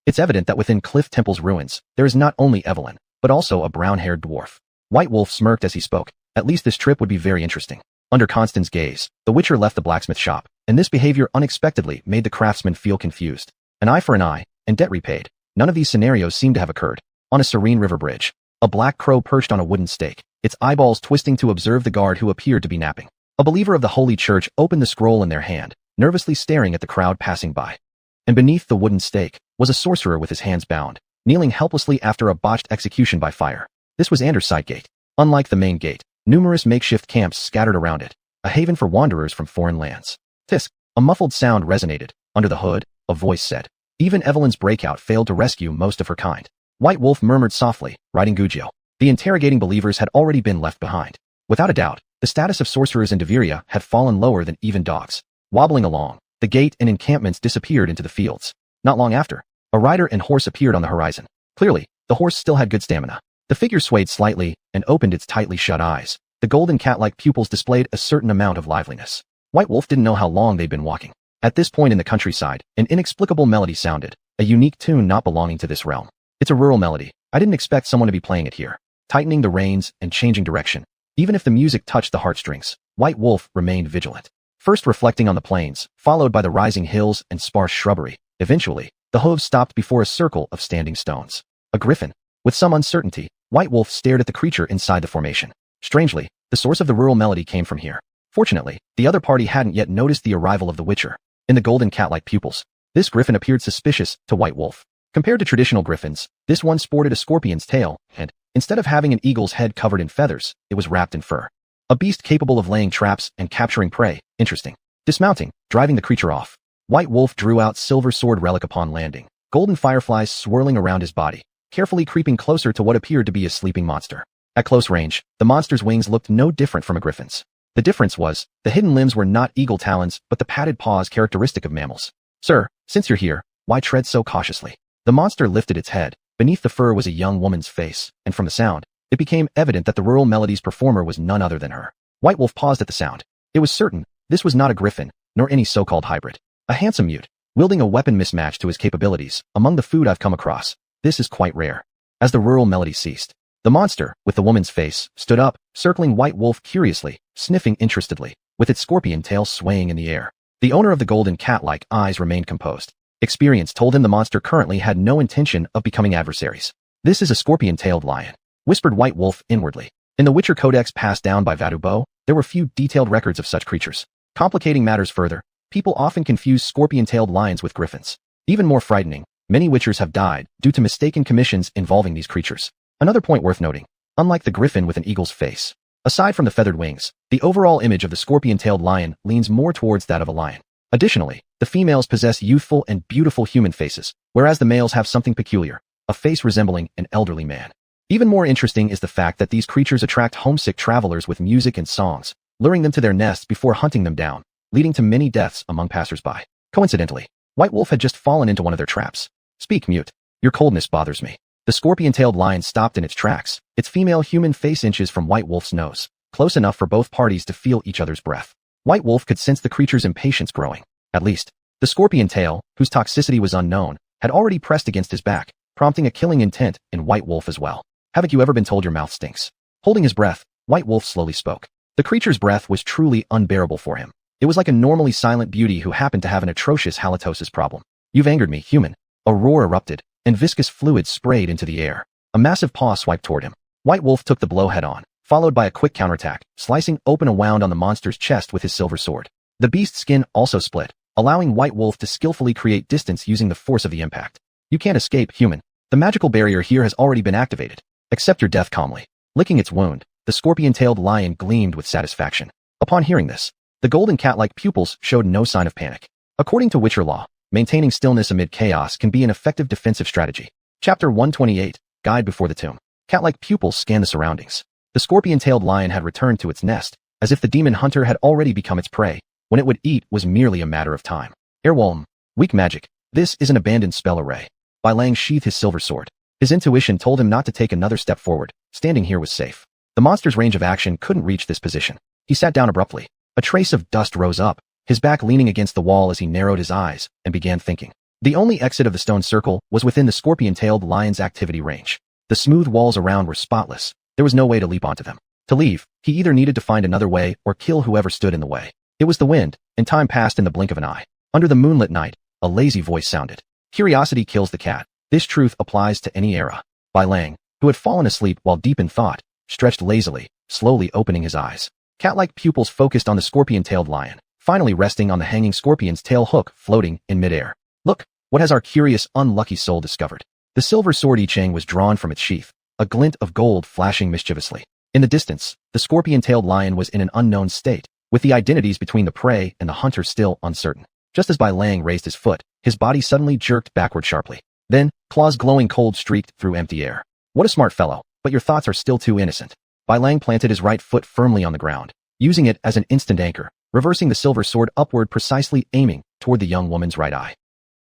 It's evident that within Cliff Temple's ruins, there is not only Evelyn, but also a brown-haired dwarf. White Wolf smirked as he spoke. At least this trip would be very interesting. Under Constant's gaze, the Witcher left the blacksmith shop, and this behavior unexpectedly made the craftsman feel confused. An eye for an eye, and debt repaid. None of these scenarios seemed to have occurred. On a serene river bridge, a black crow perched on a wooden stake, its eyeballs twisting to observe the guard who appeared to be napping. A believer of the Holy Church opened the scroll in their hand, nervously staring at the crowd passing by. And beneath the wooden stake was a sorcerer with his hands bound, kneeling helplessly after a botched execution by fire. This was Anders' side gate. Unlike the main gate, numerous makeshift camps scattered around it, a haven for wanderers from foreign lands. Tisk, a muffled sound resonated. Under the hood, a voice said. Even Evelyn's breakout failed to rescue most of her kind. White Wolf murmured softly, writing Gugio. The interrogating believers had already been left behind. Without a doubt, the status of sorcerers in Deveria had fallen lower than even dogs. Wobbling along, the gate and encampments disappeared into the fields. Not long after, a rider and horse appeared on the horizon. Clearly, the horse still had good stamina. The figure swayed slightly and opened its tightly shut eyes. The golden cat-like pupils displayed a certain amount of liveliness. White Wolf didn't know how long they'd been walking. At this point in the countryside, an inexplicable melody sounded, a unique tune not belonging to this realm. It's a rural melody. I didn't expect someone to be playing it here. Tightening the reins and changing direction. Even if the music touched the heartstrings, White Wolf remained vigilant. First reflecting on the plains, followed by the rising hills and sparse shrubbery. Eventually, the hooves stopped before a circle of standing stones. A griffin. With some uncertainty, White Wolf stared at the creature inside the formation. Strangely, the source of the rural melody came from here. Fortunately, the other party hadn't yet noticed the arrival of the Witcher. In the golden cat-like pupils, this griffin appeared suspicious to White Wolf. Compared to traditional griffins, this one sported a scorpion's tail, and, instead of having an eagle's head covered in feathers, it was wrapped in fur. A beast capable of laying traps and capturing prey. Interesting. Dismounting, driving the creature off. White Wolf drew out silver sword relic upon landing, golden fireflies swirling around his body, carefully creeping closer to what appeared to be a sleeping monster. At close range, the monster's wings looked no different from a griffin's. The difference was, the hidden limbs were not eagle talons, but the padded paws characteristic of mammals. "Sir, since you're here, why tread so cautiously?" The monster lifted its head. Beneath the fur was a young woman's face, and from the sound, it became evident that the rural melody's performer was none other than her. White Wolf paused at the sound. It was certain, this was not a griffin, nor any so-called hybrid. A handsome mute, wielding a weapon mismatched to his capabilities, among the food I've come across. This is quite rare. As the rural melody ceased, the monster, with the woman's face, stood up, circling White Wolf curiously, sniffing interestedly, with its scorpion tail swaying in the air. The owner of the golden cat-like eyes remained composed. Experience told him the monster currently had no intention of becoming adversaries. "This is a scorpion-tailed lion," whispered White Wolf inwardly. In the Witcher Codex passed down by Vadubo, there were few detailed records of such creatures. Complicating matters further, people often confuse scorpion-tailed lions with griffins. Even more frightening, many Witchers have died due to mistaken commissions involving these creatures. Another point worth noting, unlike the griffin with an eagle's face, aside from the feathered wings, the overall image of the scorpion-tailed lion leans more towards that of a lion. Additionally, the females possess youthful and beautiful human faces, whereas the males have something peculiar, a face resembling an elderly man. Even more interesting is the fact that these creatures attract homesick travelers with music and songs, luring them to their nests before hunting them down, leading to many deaths among passersby. Coincidentally, White Wolf had just fallen into one of their traps. "Speak, mute. Your coldness bothers me." The scorpion-tailed lion stopped in its tracks, its female human face inches from White Wolf's nose, close enough for both parties to feel each other's breath. White Wolf could sense the creature's impatience growing. At least, the scorpion tail, whose toxicity was unknown, had already pressed against his back, prompting a killing intent in White Wolf as well. "Haven't you ever been told your mouth stinks?" Holding his breath, White Wolf slowly spoke. The creature's breath was truly unbearable for him. It was like a normally silent beauty who happened to have an atrocious halitosis problem. "You've angered me, human." A roar erupted, and viscous fluid sprayed into the air. A massive paw swiped toward him. White Wolf took the blow head-on, followed by a quick counterattack, slicing open a wound on the monster's chest with his silver sword. The beast's skin also split, allowing White Wolf to skillfully create distance using the force of the impact. "You can't escape, human. The magical barrier here has already been activated. Accept your death calmly." Licking its wound, the scorpion-tailed lion gleamed with satisfaction. Upon hearing this, the golden cat-like pupils showed no sign of panic. According to Witcher law, maintaining stillness amid chaos can be an effective defensive strategy. Chapter 128, Guide Before the Tomb. Cat-like pupils scan the surroundings. The scorpion-tailed lion had returned to its nest, as if the demon hunter had already become its prey. When it would eat was merely a matter of time. Airwolm. Weak magic. This is an abandoned spell array. Bai Lang sheathed his silver sword. His intuition told him not to take another step forward. Standing here was safe. The monster's range of action couldn't reach this position. He sat down abruptly. A trace of dust rose up, his back leaning against the wall as he narrowed his eyes and began thinking. The only exit of the stone circle was within the scorpion-tailed lion's activity range. The smooth walls around were spotless. There was no way to leap onto them. To leave, he either needed to find another way or kill whoever stood in the way. It was the wind, and time passed in the blink of an eye. Under the moonlit night, a lazy voice sounded. "Curiosity kills the cat. This truth applies to any era." Bai Lang, who had fallen asleep while deep in thought, stretched lazily, slowly opening his eyes. Cat-like pupils focused on the scorpion-tailed lion, finally resting on the hanging scorpion's tail hook floating in midair. "Look, what has our curious, unlucky soul discovered?" The silver sword I Ching was drawn from its sheath, a glint of gold flashing mischievously. In the distance, the scorpion-tailed lion was in an unknown state, with the identities between the prey and the hunter still uncertain. Just as Bai Lang raised his foot, his body suddenly jerked backward sharply. Then, claws glowing cold streaked through empty air. "What a smart fellow, but your thoughts are still too innocent." Bai Lang planted his right foot firmly on the ground, using it as an instant anchor, reversing the silver sword upward precisely aiming toward the young woman's right eye.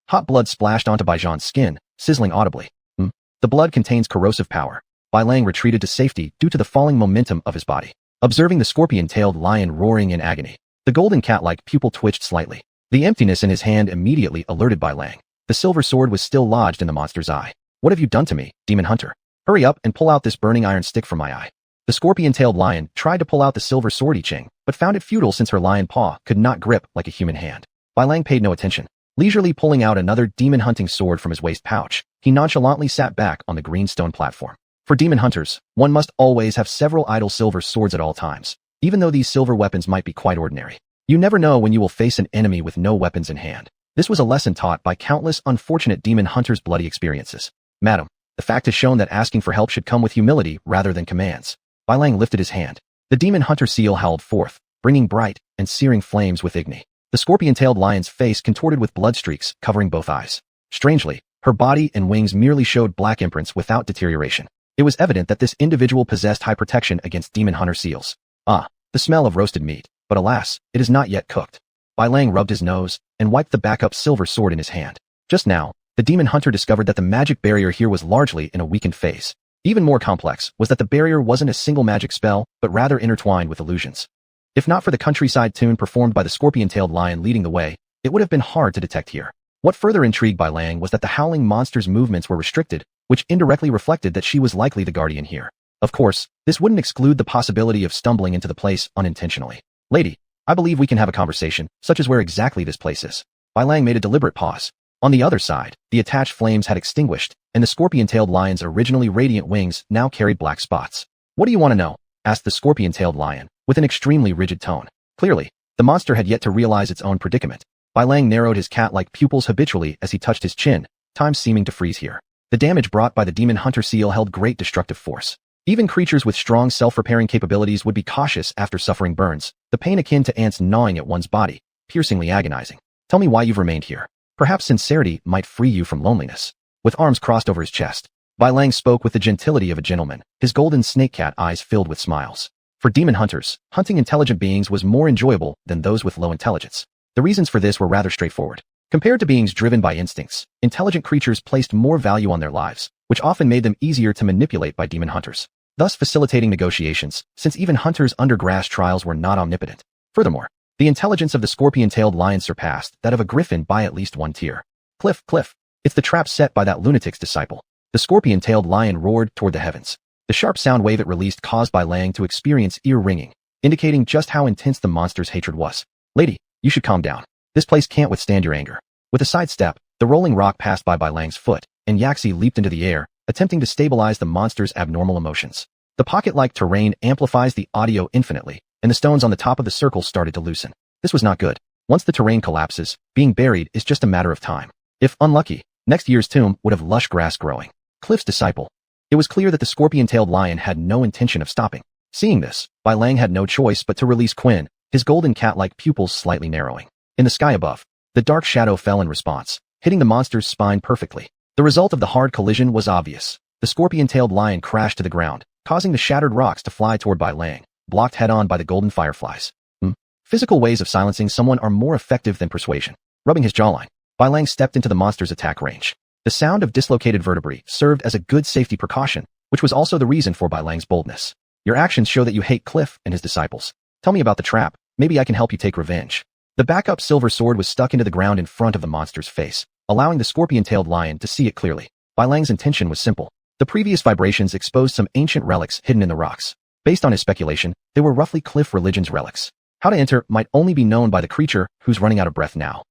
Hot blood splashed onto Bai Zhan's skin, sizzling audibly. The blood contains corrosive power. Bai Lang retreated to safety due to the falling momentum of his body. Observing the scorpion-tailed lion roaring in agony, the golden cat-like pupil twitched slightly. The emptiness in his hand immediately alerted Bai Lang. The silver sword was still lodged in the monster's eye. "What have you done to me, demon hunter? Hurry up and pull out this burning iron stick from my eye." The scorpion-tailed lion tried to pull out the silver sword I Ching, but found it futile since her lion paw could not grip like a human hand. Bai Lang paid no attention. Leisurely pulling out another demon-hunting sword from his waist pouch, he nonchalantly sat back on the green stone platform. For demon hunters, one must always have several idle silver swords at all times, even though these silver weapons might be quite ordinary. You never know when you will face an enemy with no weapons in hand. This was a lesson taught by countless unfortunate demon hunters' bloody experiences. "Madam, the fact has shown that asking for help should come with humility rather than commands." Bai Lang lifted his hand. The demon hunter seal howled forth, bringing bright and searing flames with igni. The scorpion-tailed lion's face contorted with blood streaks covering both eyes. Strangely, her body and wings merely showed black imprints without deterioration. It was evident that this individual possessed high protection against demon hunter seals. "Ah, the smell of roasted meat, but alas, it is not yet cooked." Bai Lang rubbed his nose and wiped the backup silver sword in his hand. Just now, the demon hunter discovered that the magic barrier here was largely in a weakened phase. Even more complex was that the barrier wasn't a single magic spell, but rather intertwined with illusions. If not for the countryside tune performed by the scorpion-tailed lion leading the way, it would have been hard to detect here. What further intrigued Bai Lang was that the howling monster's movements were restricted, which indirectly reflected that she was likely the guardian here. Of course, this wouldn't exclude the possibility of stumbling into the place unintentionally. "Lady, I believe we can have a conversation, such as where exactly this place is. Bai Lang made a deliberate pause. On the other side, the attached flames had extinguished, and the scorpion-tailed lion's originally radiant wings now carried black spots. What do you want to know? Asked the scorpion-tailed lion, with an extremely rigid tone. Clearly, the monster had yet to realize its own predicament. Bai Lang narrowed his cat-like pupils habitually as he touched his chin, time seeming to freeze here. The damage brought by the demon hunter seal held great destructive force. Even creatures with strong self-repairing capabilities would be cautious after suffering burns, the pain akin to ants gnawing at one's body, piercingly agonizing. Tell me why you've remained here. Perhaps sincerity might free you from loneliness. With arms crossed over his chest, Bai Lang spoke with the gentility of a gentleman, his golden snake-cat eyes filled with smiles. For demon hunters, hunting intelligent beings was more enjoyable than those with low intelligence. The reasons for this were rather straightforward. Compared to beings driven by instincts, intelligent creatures placed more value on their lives, which often made them easier to manipulate by demon hunters, thus facilitating negotiations, since even hunters under grass trials were not omnipotent. Furthermore, the intelligence of the scorpion-tailed lion surpassed that of a griffin by at least one tier. Cliff, it's the trap set by that lunatic's disciple. The scorpion-tailed lion roared toward the heavens. The sharp sound wave it released caused Bai Lang to experience ear-ringing, indicating just how intense the monster's hatred was. Lady, you should calm down. This place can't withstand your anger. With a sidestep, the rolling rock passed by Bai Lang's foot, and Yaxi leaped into the air, attempting to stabilize the monster's abnormal emotions. The pocket-like terrain amplifies the audio infinitely, and the stones on the top of the circle started to loosen. This was not good. Once the terrain collapses, being buried is just a matter of time. If unlucky, next year's tomb would have lush grass growing. Cliff's disciple. It was clear that the scorpion-tailed lion had no intention of stopping. Seeing this, Bai Lang had no choice but to release Quinn, his golden cat-like pupils slightly narrowing. In the sky above, the dark shadow fell in response, hitting the monster's spine perfectly. The result of the hard collision was obvious. The scorpion-tailed lion crashed to the ground, causing the shattered rocks to fly toward Bai Lang, blocked head-on by the golden fireflies. Physical ways of silencing someone are more effective than persuasion. Rubbing his jawline, Bai Lang stepped into the monster's attack range. The sound of dislocated vertebrae served as a good safety precaution, which was also the reason for Bai Lang's boldness. Your actions show that you hate Cliff and his disciples. Tell me about the trap. Maybe I can help you take revenge. The backup silver sword was stuck into the ground in front of the monster's face, allowing the scorpion-tailed lion to see it clearly. Bai Lang's intention was simple. The previous vibrations exposed some ancient relics hidden in the rocks. Based on his speculation, they were roughly Cliff religion's relics. How to enter might only be known by the creature who's running out of breath now.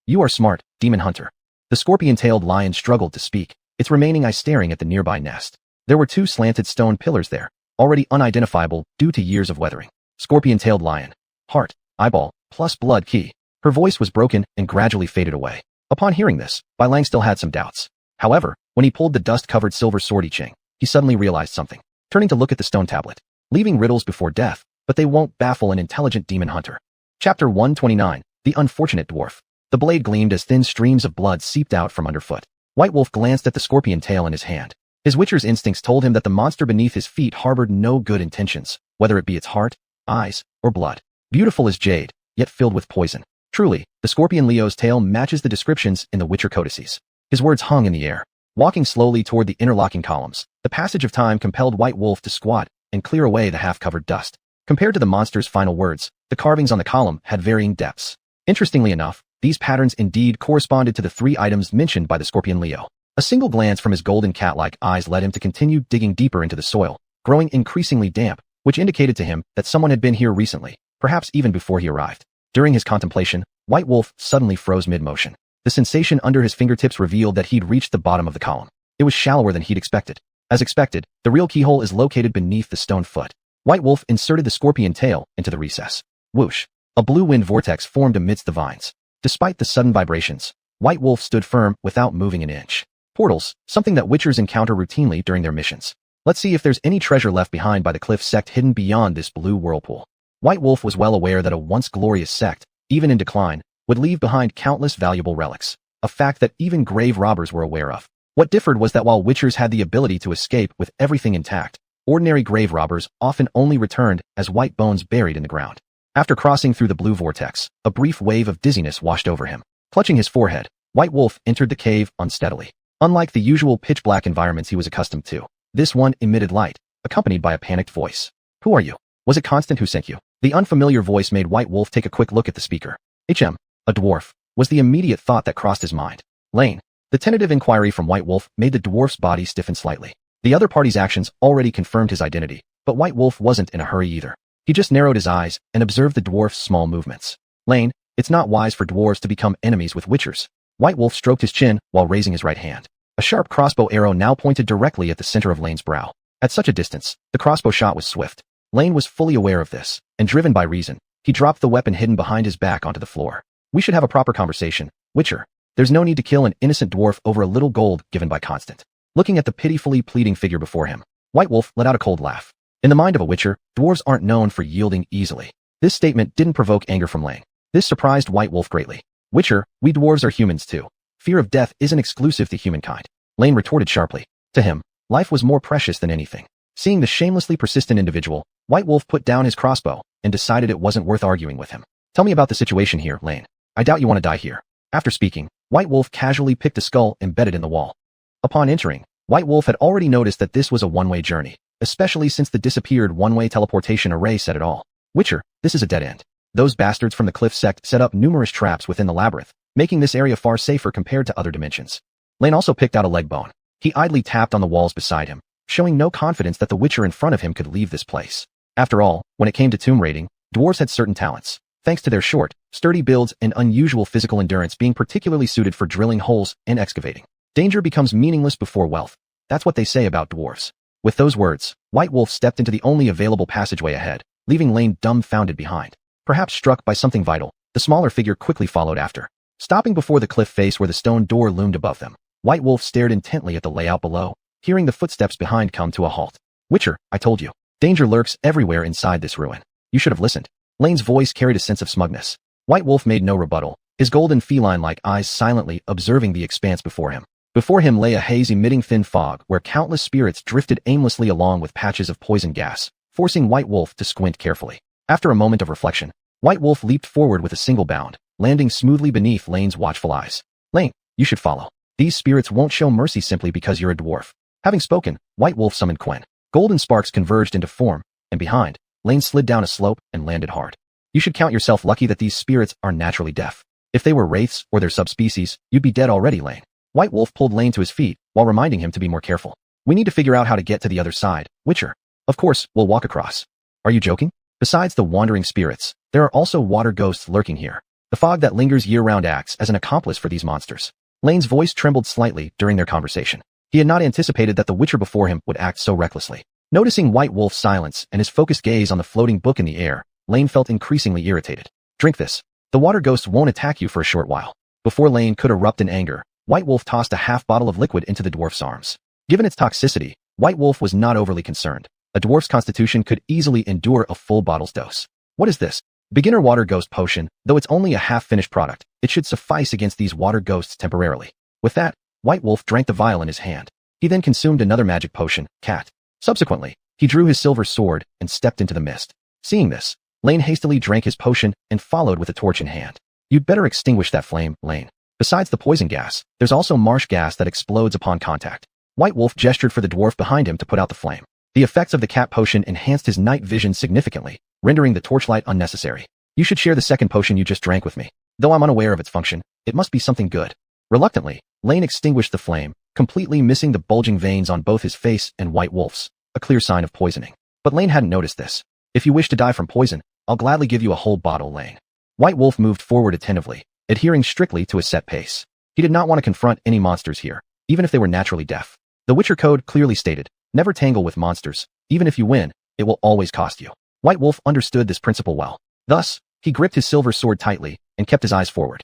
You are smart, demon hunter. The scorpion-tailed lion struggled to speak, its remaining eyes staring at the nearby nest. There were two slanted stone pillars there, already unidentifiable due to years of weathering. Scorpion-tailed lion. Heart, eyeball, plus blood key. Her voice was broken and gradually faded away. Upon hearing this, Bai Lang still had some doubts. However, when he pulled the dust-covered silver sword I Ching, he suddenly realized something. Turning to look at the stone tablet, leaving riddles before death, but they won't baffle an intelligent demon hunter. Chapter 129, The Unfortunate Dwarf. The blade gleamed as thin streams of blood seeped out from underfoot. White Wolf glanced at the scorpion tail in his hand. His Witcher's instincts told him that the monster beneath his feet harbored no good intentions, whether it be its heart, eyes, or blood. Beautiful as jade, yet filled with poison. Truly, the scorpion Leo's tail matches the descriptions in the Witcher codices. His words hung in the air. Walking slowly toward the interlocking columns, the passage of time compelled White Wolf to squat and clear away the half-covered dust. Compared to the monster's final words, the carvings on the column had varying depths. Interestingly enough, these patterns indeed corresponded to the three items mentioned by the scorpion Leo. A single glance from his golden cat-like eyes led him to continue digging deeper into the soil, growing increasingly damp, which indicated to him that someone had been here recently, perhaps even before he arrived. During his contemplation, White Wolf suddenly froze mid-motion. The sensation under his fingertips revealed that he'd reached the bottom of the column. It was shallower than he'd expected. As expected, the real keyhole is located beneath the stone foot. White Wolf inserted the scorpion tail into the recess. Whoosh! A blue wind vortex formed amidst the vines. Despite the sudden vibrations, White Wolf stood firm without moving an inch. Portals, something that Witchers encounter routinely during their missions. Let's see if there's any treasure left behind by the cliff sect hidden beyond this blue whirlpool. White Wolf was well aware that a once glorious sect, even in decline, would leave behind countless valuable relics, a fact that even grave robbers were aware of. What differed was that while Witchers had the ability to escape with everything intact, ordinary grave robbers often only returned as white bones buried in the ground. After crossing through the blue vortex, a brief wave of dizziness washed over him. Clutching his forehead, White Wolf entered the cave unsteadily. Unlike the usual pitch-black environments he was accustomed to, this one emitted light, accompanied by a panicked voice. Who are you? Was it Constant who sent you? The unfamiliar voice made White Wolf take a quick look at the speaker. A dwarf, was the immediate thought that crossed his mind. Lane. The tentative inquiry from White Wolf made the dwarf's body stiffen slightly. The other party's actions already confirmed his identity, but White Wolf wasn't in a hurry either. He just narrowed his eyes and observed the dwarf's small movements. Lane, it's not wise for dwarves to become enemies with witchers. White Wolf stroked his chin while raising his right hand. A sharp crossbow arrow now pointed directly at the center of Lane's brow. At such a distance, the crossbow shot was swift. Lane was fully aware of this, and driven by reason, he dropped the weapon hidden behind his back onto the floor. We should have a proper conversation, Witcher. There's no need to kill an innocent dwarf over a little gold given by Constant. Looking at the pitifully pleading figure before him, White Wolf let out a cold laugh. In the mind of a Witcher, dwarves aren't known for yielding easily. This statement didn't provoke anger from Lane. This surprised White Wolf greatly. Witcher, we dwarves are humans too. Fear of death isn't exclusive to humankind. Lane retorted sharply. To him, life was more precious than anything. Seeing the shamelessly persistent individual, White Wolf put down his crossbow and decided it wasn't worth arguing with him. Tell me about the situation here, Lane. I doubt you want to die here. After speaking, White Wolf casually picked a skull embedded in the wall. Upon entering, White Wolf had already noticed that this was a one-way journey, especially since the disappeared one-way teleportation array said it all. Witcher, this is a dead end. Those bastards from the Cliff sect set up numerous traps within the labyrinth, making this area far safer compared to other dimensions. Lane also picked out a leg bone. He idly tapped on the walls beside him, showing no confidence that the Witcher in front of him could leave this place. After all, when it came to tomb raiding, dwarves had certain talents, thanks to their short, sturdy builds and unusual physical endurance being particularly suited for drilling holes and excavating. Danger becomes meaningless before wealth. That's what they say about dwarves. With those words, White Wolf stepped into the only available passageway ahead, leaving Lane dumbfounded behind. Perhaps struck by something vital, the smaller figure quickly followed after. Stopping before the cliff face where the stone door loomed above them, White Wolf stared intently at the layout below, hearing the footsteps behind come to a halt. Witcher, I told you. Danger lurks everywhere inside this ruin. You should have listened. Lane's voice carried a sense of smugness. White Wolf made no rebuttal, his golden feline-like eyes silently observing the expanse before him. Before him lay a haze emitting thin fog where countless spirits drifted aimlessly along with patches of poison gas, forcing White Wolf to squint carefully. After a moment of reflection, White Wolf leaped forward with a single bound, landing smoothly beneath Lane's watchful eyes. Lane, you should follow. These spirits won't show mercy simply because you're a dwarf. Having spoken, White Wolf summoned Quen. Golden sparks converged into form, and behind, Lane slid down a slope and landed hard. You should count yourself lucky that these spirits are naturally deaf. If they were wraiths or their subspecies, you'd be dead already, Lane. White Wolf pulled Lane to his feet, while reminding him to be more careful. We need to figure out how to get to the other side, Witcher. Of course, we'll walk across. Are you joking? Besides the wandering spirits, there are also water ghosts lurking here. The fog that lingers year-round acts as an accomplice for these monsters. Lane's voice trembled slightly during their conversation. He had not anticipated that the Witcher before him would act so recklessly. Noticing White Wolf's silence and his focused gaze on the floating book in the air, Lane felt increasingly irritated. Drink this. The water ghosts won't attack you for a short while. Before Lane could erupt in anger, White Wolf tossed a half bottle of liquid into the dwarf's arms. Given its toxicity, White Wolf was not overly concerned. A dwarf's constitution could easily endure a full bottle's dose. What is this? Beginner water ghost potion. Though it's only a half-finished product, it should suffice against these water ghosts temporarily. With that, White Wolf drank the vial in his hand. He then consumed another magic potion, Cat. Subsequently, he drew his silver sword and stepped into the mist. Seeing this, Lane hastily drank his potion and followed with a torch in hand. You'd better extinguish that flame, Lane. Besides the poison gas, there's also marsh gas that explodes upon contact. White Wolf gestured for the dwarf behind him to put out the flame. The effects of the cat potion enhanced his night vision significantly, rendering the torchlight unnecessary. You should share the second potion you just drank with me. Though I'm unaware of its function, it must be something good. Reluctantly, Lane extinguished the flame, completely missing the bulging veins on both his face and White Wolf's, a clear sign of poisoning. But Lane hadn't noticed this. If you wish to die from poison, I'll gladly give you a whole bottle, Lane. White Wolf moved forward attentively, adhering strictly to a set pace. He did not want to confront any monsters here, even if they were naturally deaf. The Witcher Code clearly stated, never tangle with monsters. Even if you win, it will always cost you. White Wolf understood this principle well. Thus, he gripped his silver sword tightly and kept his eyes forward.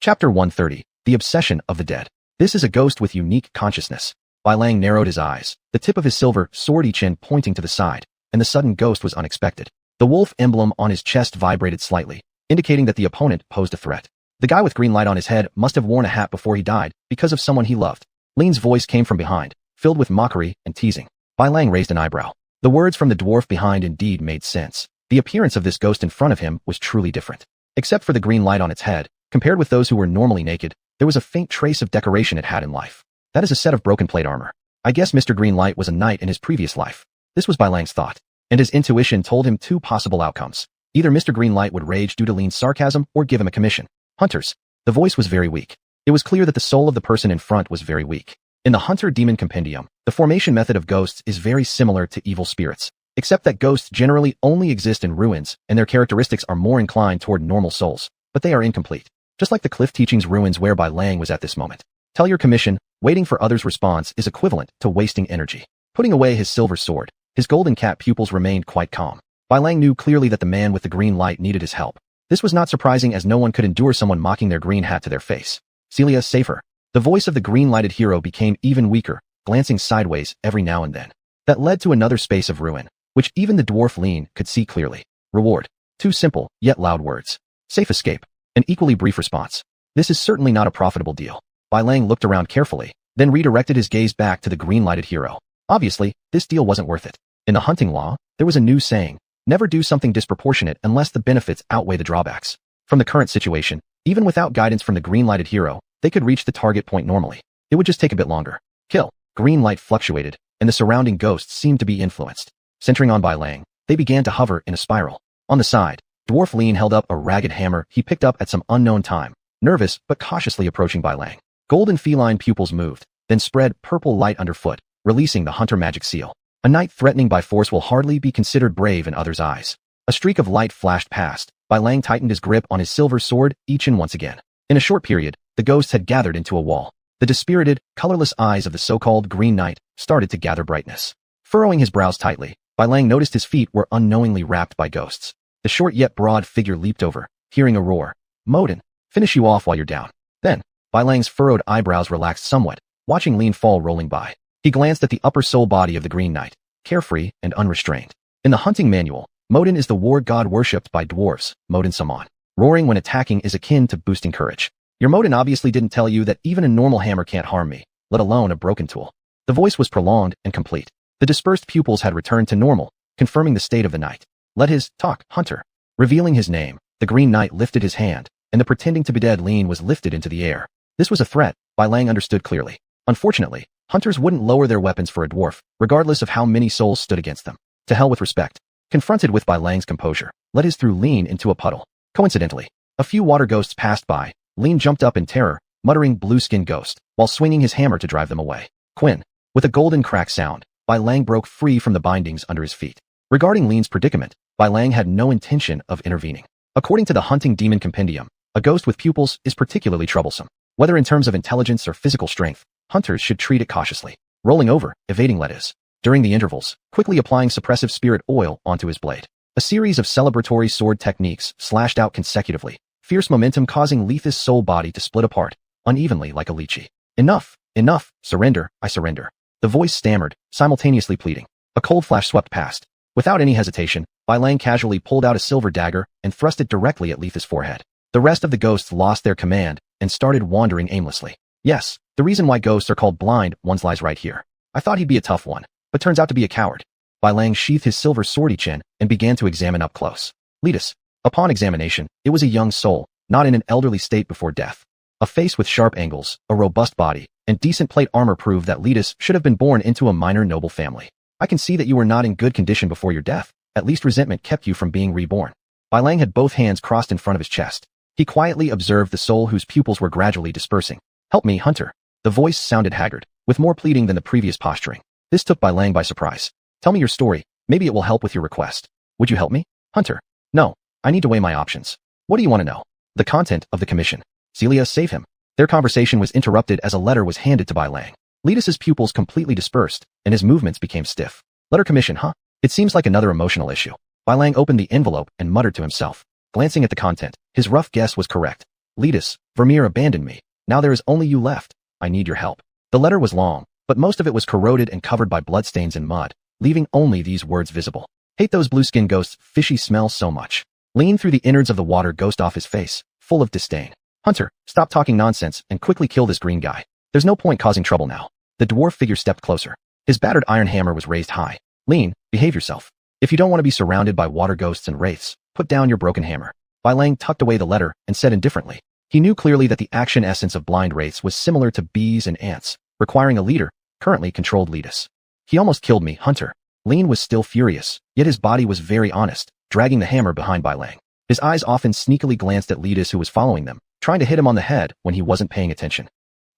Chapter 130, The Obsession of the Dead. This is a ghost with unique consciousness. Bai Lang narrowed his eyes, the tip of his silver sword chin pointing to the side, and the sudden ghost was unexpected. The wolf emblem on his chest vibrated slightly, indicating that the opponent posed a threat. The guy with green light on his head must have worn a hat before he died because of someone he loved. Lean's voice came from behind, filled with mockery and teasing. Bai Lang raised an eyebrow. The words from the dwarf behind indeed made sense. The appearance of this ghost in front of him was truly different. Except for the green light on its head, compared with those who were normally naked, there was a faint trace of decoration it had in life. That is a set of broken plate armor. I guess Mr. Green Light was a knight in his previous life. This was Bai Lang's thought, and his intuition told him two possible outcomes. Either Mr. Green Light would rage due to Lean's sarcasm or give him a commission. Hunters. The voice was very weak. It was clear that the soul of the person in front was very weak. In the Hunter Demon Compendium, the formation method of ghosts is very similar to evil spirits. except that ghosts generally only exist in ruins, and their characteristics are more inclined toward normal souls, but they are incomplete. Just like the cliff teachings ruins whereby Lang was at this moment. Tell your commission, waiting for others' response is equivalent to wasting energy. Putting away his silver sword, his golden cat pupils remained quite calm. Bai Lang knew clearly that the man with the green light needed his help. This was not surprising as no one could endure someone mocking their green hat to their face. Celia, save her. The voice of the green-lighted hero became even weaker, glancing sideways every now and then. That led to another space of ruin, which even the dwarf Lean could see clearly. Reward. Two simple, yet loud words. Safe escape. An equally brief response. This is certainly not a profitable deal. Bai Lang looked around carefully, then redirected his gaze back to the green-lighted hero. Obviously, this deal wasn't worth it. In the hunting law, there was a new saying, never do something disproportionate unless the benefits outweigh the drawbacks. From the current situation, even without guidance from the green-lighted hero, they could reach the target point normally. It would just take a bit longer. Kill. Green light fluctuated, and the surrounding ghosts seemed to be influenced. Centering on Bai Lang, they began to hover in a spiral. On the side, Dwarf Lean held up a ragged hammer he picked up at some unknown time, nervous but cautiously approaching Bai Lang. Golden feline pupils moved, then spread purple light underfoot, releasing the hunter magic seal. A knight threatening by force will hardly be considered brave in others' eyes. A streak of light flashed past. Bai Lang tightened his grip on his silver sword, each and once again. In a short period, the ghosts had gathered into a wall. The dispirited, colorless eyes of the so-called Green Knight started to gather brightness. Furrowing his brows tightly, Bai Lang noticed his feet were unknowingly wrapped by ghosts. The short yet broad figure leaped over, hearing a roar. Modin, finish you off while you're down. Then, Bai Lang's furrowed eyebrows relaxed somewhat, watching Lean fall rolling by. He glanced at the upper soul body of the Green Knight, carefree and unrestrained. In the hunting manual, Modin is the war god worshipped by dwarves, Modin Saman. Roaring when attacking is akin to boosting courage. Your Modin obviously didn't tell you that even a normal hammer can't harm me, let alone a broken tool. The voice was prolonged and complete. The dispersed pupils had returned to normal, confirming the state of the knight. Let his talk, Hunter. Revealing his name, the Green Knight lifted his hand, and the pretending to be dead Lean was lifted into the air. This was a threat, Bai Lang understood clearly. Unfortunately, hunters wouldn't lower their weapons for a dwarf, regardless of how many souls stood against them. To hell with respect. Confronted with Bai Lang's composure, let his threw Lean into a puddle. Coincidentally, a few water ghosts passed by. Lean jumped up in terror, muttering blue-skin ghost, while swinging his hammer to drive them away. Quinn. With a golden crack sound, Bai Lang broke free from the bindings under his feet. Regarding Lean's predicament, Bai Lang had no intention of intervening. According to the Hunting Demon Compendium, a ghost with pupils is particularly troublesome. Whether in terms of intelligence or physical strength, hunters should treat it cautiously. Rolling over, evading lettuce. During the intervals, quickly applying suppressive spirit oil onto his blade. A series of celebratory sword techniques slashed out consecutively, fierce momentum causing Letha's soul body to split apart, unevenly like a lychee. Enough, enough, surrender, I surrender. The voice stammered, simultaneously pleading. A cold flash swept past. Without any hesitation, Bai Lang casually pulled out a silver dagger and thrust it directly at Letha's forehead. The rest of the ghosts lost their command and started wandering aimlessly. Yes, the reason why ghosts are called blind ones lies right here. I thought he'd be a tough one, but turns out to be a coward. Bai Lang sheathed his silver sword chin and began to examine up close. Letus. Upon examination, it was a young soul, not in an elderly state before death. A face with sharp angles, a robust body, and decent plate armor proved that Letus should have been born into a minor noble family. I can see that you were not in good condition before your death. At least resentment kept you from being reborn. Bai Lang had both hands crossed in front of his chest. He quietly observed the soul whose pupils were gradually dispersing. Help me, Hunter. The voice sounded haggard, with more pleading than the previous posturing. This took Bai Lang by surprise. Tell me your story. Maybe it will help with your request. Would you help me? Hunter. No. I need to weigh my options. What do you want to know? The content of the commission. Celia, save him. Their conversation was interrupted as a letter was handed to Bai Lang. Letus's pupils completely dispersed, and his movements became stiff. Letter commission, huh? It seems like another emotional issue. Bai Lang opened the envelope and muttered to himself. Glancing at the content, his rough guess was correct. Letus, Vermeer abandoned me. Now there is only you left. I need your help. The letter was long, but most of it was corroded and covered by bloodstains and mud, leaving only these words visible. Hate those blue-skin ghosts, fishy smell so much. Lean through the innards of the water ghost off his face, full of disdain. Hunter, stop talking nonsense and quickly kill this green guy. There's no point causing trouble now. The dwarf figure stepped closer. His battered iron hammer was raised high. Lean, behave yourself. If you don't want to be surrounded by water ghosts and wraiths, put down your broken hammer. Bai Lang tucked away the letter and said indifferently. He knew clearly that the action essence of blind wraiths was similar to bees and ants, requiring a leader, currently controlled Letus. He almost killed me, Hunter. Lean was still furious, yet his body was very honest, dragging the hammer behind Bai Lang. His eyes often sneakily glanced at Letus who was following them, trying to hit him on the head when he wasn't paying attention.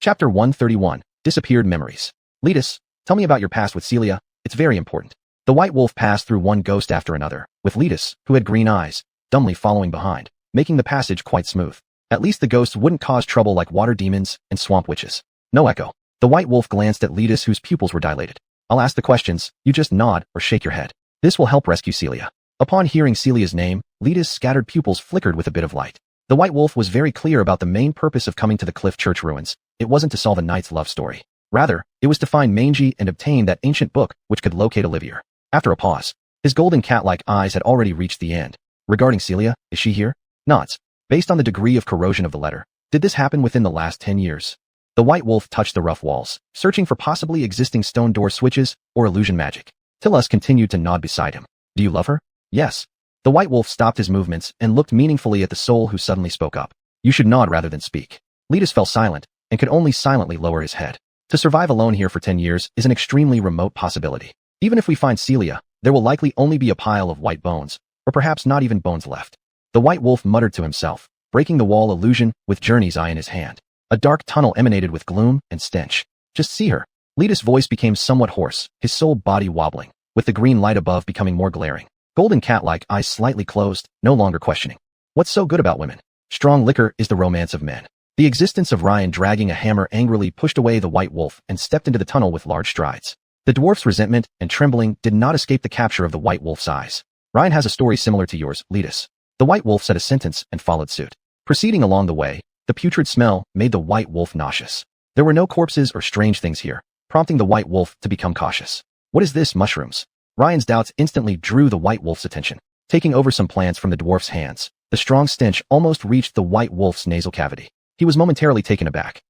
Chapter 131, Disappeared Memories. Letus, tell me about your past with Celia. It's very important. The white wolf passed through one ghost after another, with Letus, who had green eyes, dumbly following behind, making the passage quite smooth. At least the ghosts wouldn't cause trouble like water demons and swamp witches. No echo. The white wolf glanced at Letus, whose pupils were dilated. I'll ask the questions, you just nod or shake your head. This will help rescue Celia. Upon hearing Celia's name, Letus' scattered pupils flickered with a bit of light. The white wolf was very clear about the main purpose of coming to the Cliff Church ruins. It wasn't to solve a knight's love story. Rather, it was to find Mangy and obtain that ancient book which could locate Olivier. After a pause, his golden cat-like eyes had already reached the end. Regarding Celia, is she here? Nods. Based on the degree of corrosion of the letter, did this happen within the last 10 years? The white wolf touched the rough walls, searching for possibly existing stone door switches or illusion magic. Tillus continued to nod beside him. Do you love her? Yes. The white wolf stopped his movements and looked meaningfully at the soul who suddenly spoke up. You should nod rather than speak. Letus fell silent and could only silently lower his head. To survive alone here for 10 years is an extremely remote possibility. Even if we find Celia, there will likely only be a pile of white bones, or perhaps not even bones left. The white wolf muttered to himself, breaking the wall illusion with Journey's eye in his hand. A dark tunnel emanated with gloom and stench. Just see her. Letus' voice became somewhat hoarse, his sole body wobbling, with the green light above becoming more glaring. Golden cat-like eyes slightly closed, no longer questioning. What's so good about women? Strong liquor is the romance of men. The existence of Ryan dragging a hammer angrily pushed away the white wolf and stepped into the tunnel with large strides. The dwarf's resentment and trembling did not escape the capture of the white wolf's eyes. Ryan has a story similar to yours, Letus. The white wolf said a sentence and followed suit. Proceeding along the way, the putrid smell made the white wolf nauseous. There were no corpses or strange things here, prompting the white wolf to become cautious. What is this, mushrooms? Ryan's doubts instantly drew the white wolf's attention. Taking over some plants from the dwarf's hands, the strong stench almost reached the white wolf's nasal cavity. He was momentarily taken aback.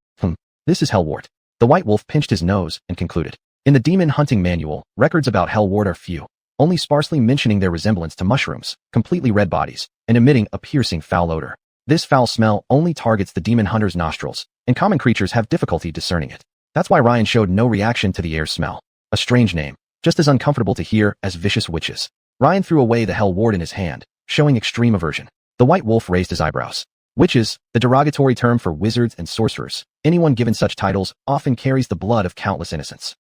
This is hellwort. The white wolf pinched his nose and concluded. In the demon hunting manual, records about hellwort are few, only sparsely mentioning their resemblance to mushrooms, completely red bodies, and emitting a piercing foul odor. This foul smell only targets the demon hunter's nostrils, and common creatures have difficulty discerning it. That's why Ryan showed no reaction to the air's smell. A strange name, just as uncomfortable to hear as vicious witches. Ryan threw away the hellwort in his hand, showing extreme aversion. The white wolf raised his eyebrows. Witches, the derogatory term for wizards and sorcerers. Anyone given such titles often carries the blood of countless innocents.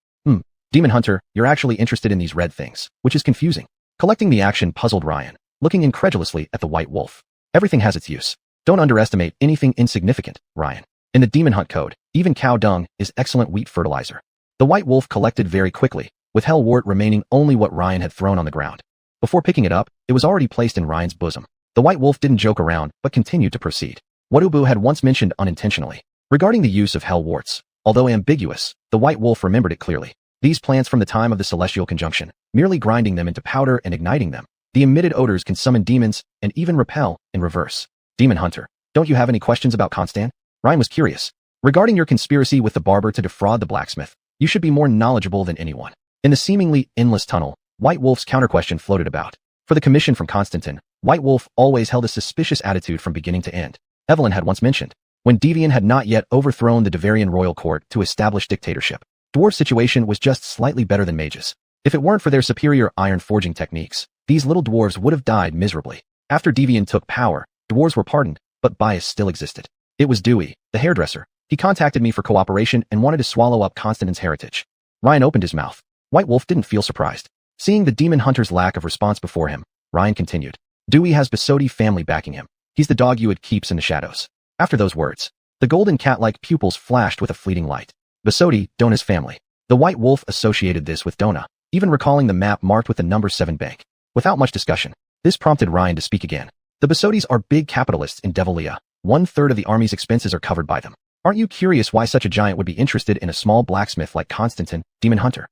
Demon hunter, you're actually interested in these red things, which is confusing. Collecting the action puzzled Ryan, looking incredulously at the white wolf. Everything has its use. Don't underestimate anything insignificant, Ryan. In the demon hunt code, even cow dung is excellent wheat fertilizer. The white wolf collected very quickly, with hellwort remaining only what Ryan had thrown on the ground. Before picking it up, it was already placed in Ryan's bosom. The white wolf didn't joke around, but continued to proceed. What Ubu had once mentioned unintentionally, regarding the use of hellworts. Although ambiguous, the white wolf remembered it clearly. These plants from the time of the celestial conjunction, merely grinding them into powder and igniting them, the emitted odors can summon demons and even repel in reverse. Demon hunter, don't you have any questions about Constant? Ryan was curious. Regarding your conspiracy with the barber to defraud the blacksmith, you should be more knowledgeable than anyone. In the seemingly endless tunnel, White Wolf's counterquestion floated about. For the commission from Constantine, White Wolf always held a suspicious attitude from beginning to end. Evelyn had once mentioned, when Devian had not yet overthrown the Devarian royal court to establish dictatorship, dwarf situation was just slightly better than mages. If it weren't for their superior iron forging techniques, these little dwarves would have died miserably. After Devian took power, dwarves were pardoned, but bias still existed. It was Dewey, the hairdresser. He contacted me for cooperation and wanted to swallow up Constantine's heritage. Ryan opened his mouth. White Wolf didn't feel surprised. Seeing the demon hunter's lack of response before him, Ryan continued. Dewey has Besotti family backing him. He's the dog you would keeps in the shadows. After those words, the golden cat-like pupils flashed with a fleeting light. Besotti, Dona's family. The White Wolf associated this with Dona, even recalling the map marked with the number 7 bank. Without much discussion, this prompted Ryan to speak again. The Besottis are big capitalists in Devilia. 1/3 of the army's expenses are covered by them. Aren't you curious why such a giant would be interested in a small blacksmith like Constantine, demon hunter?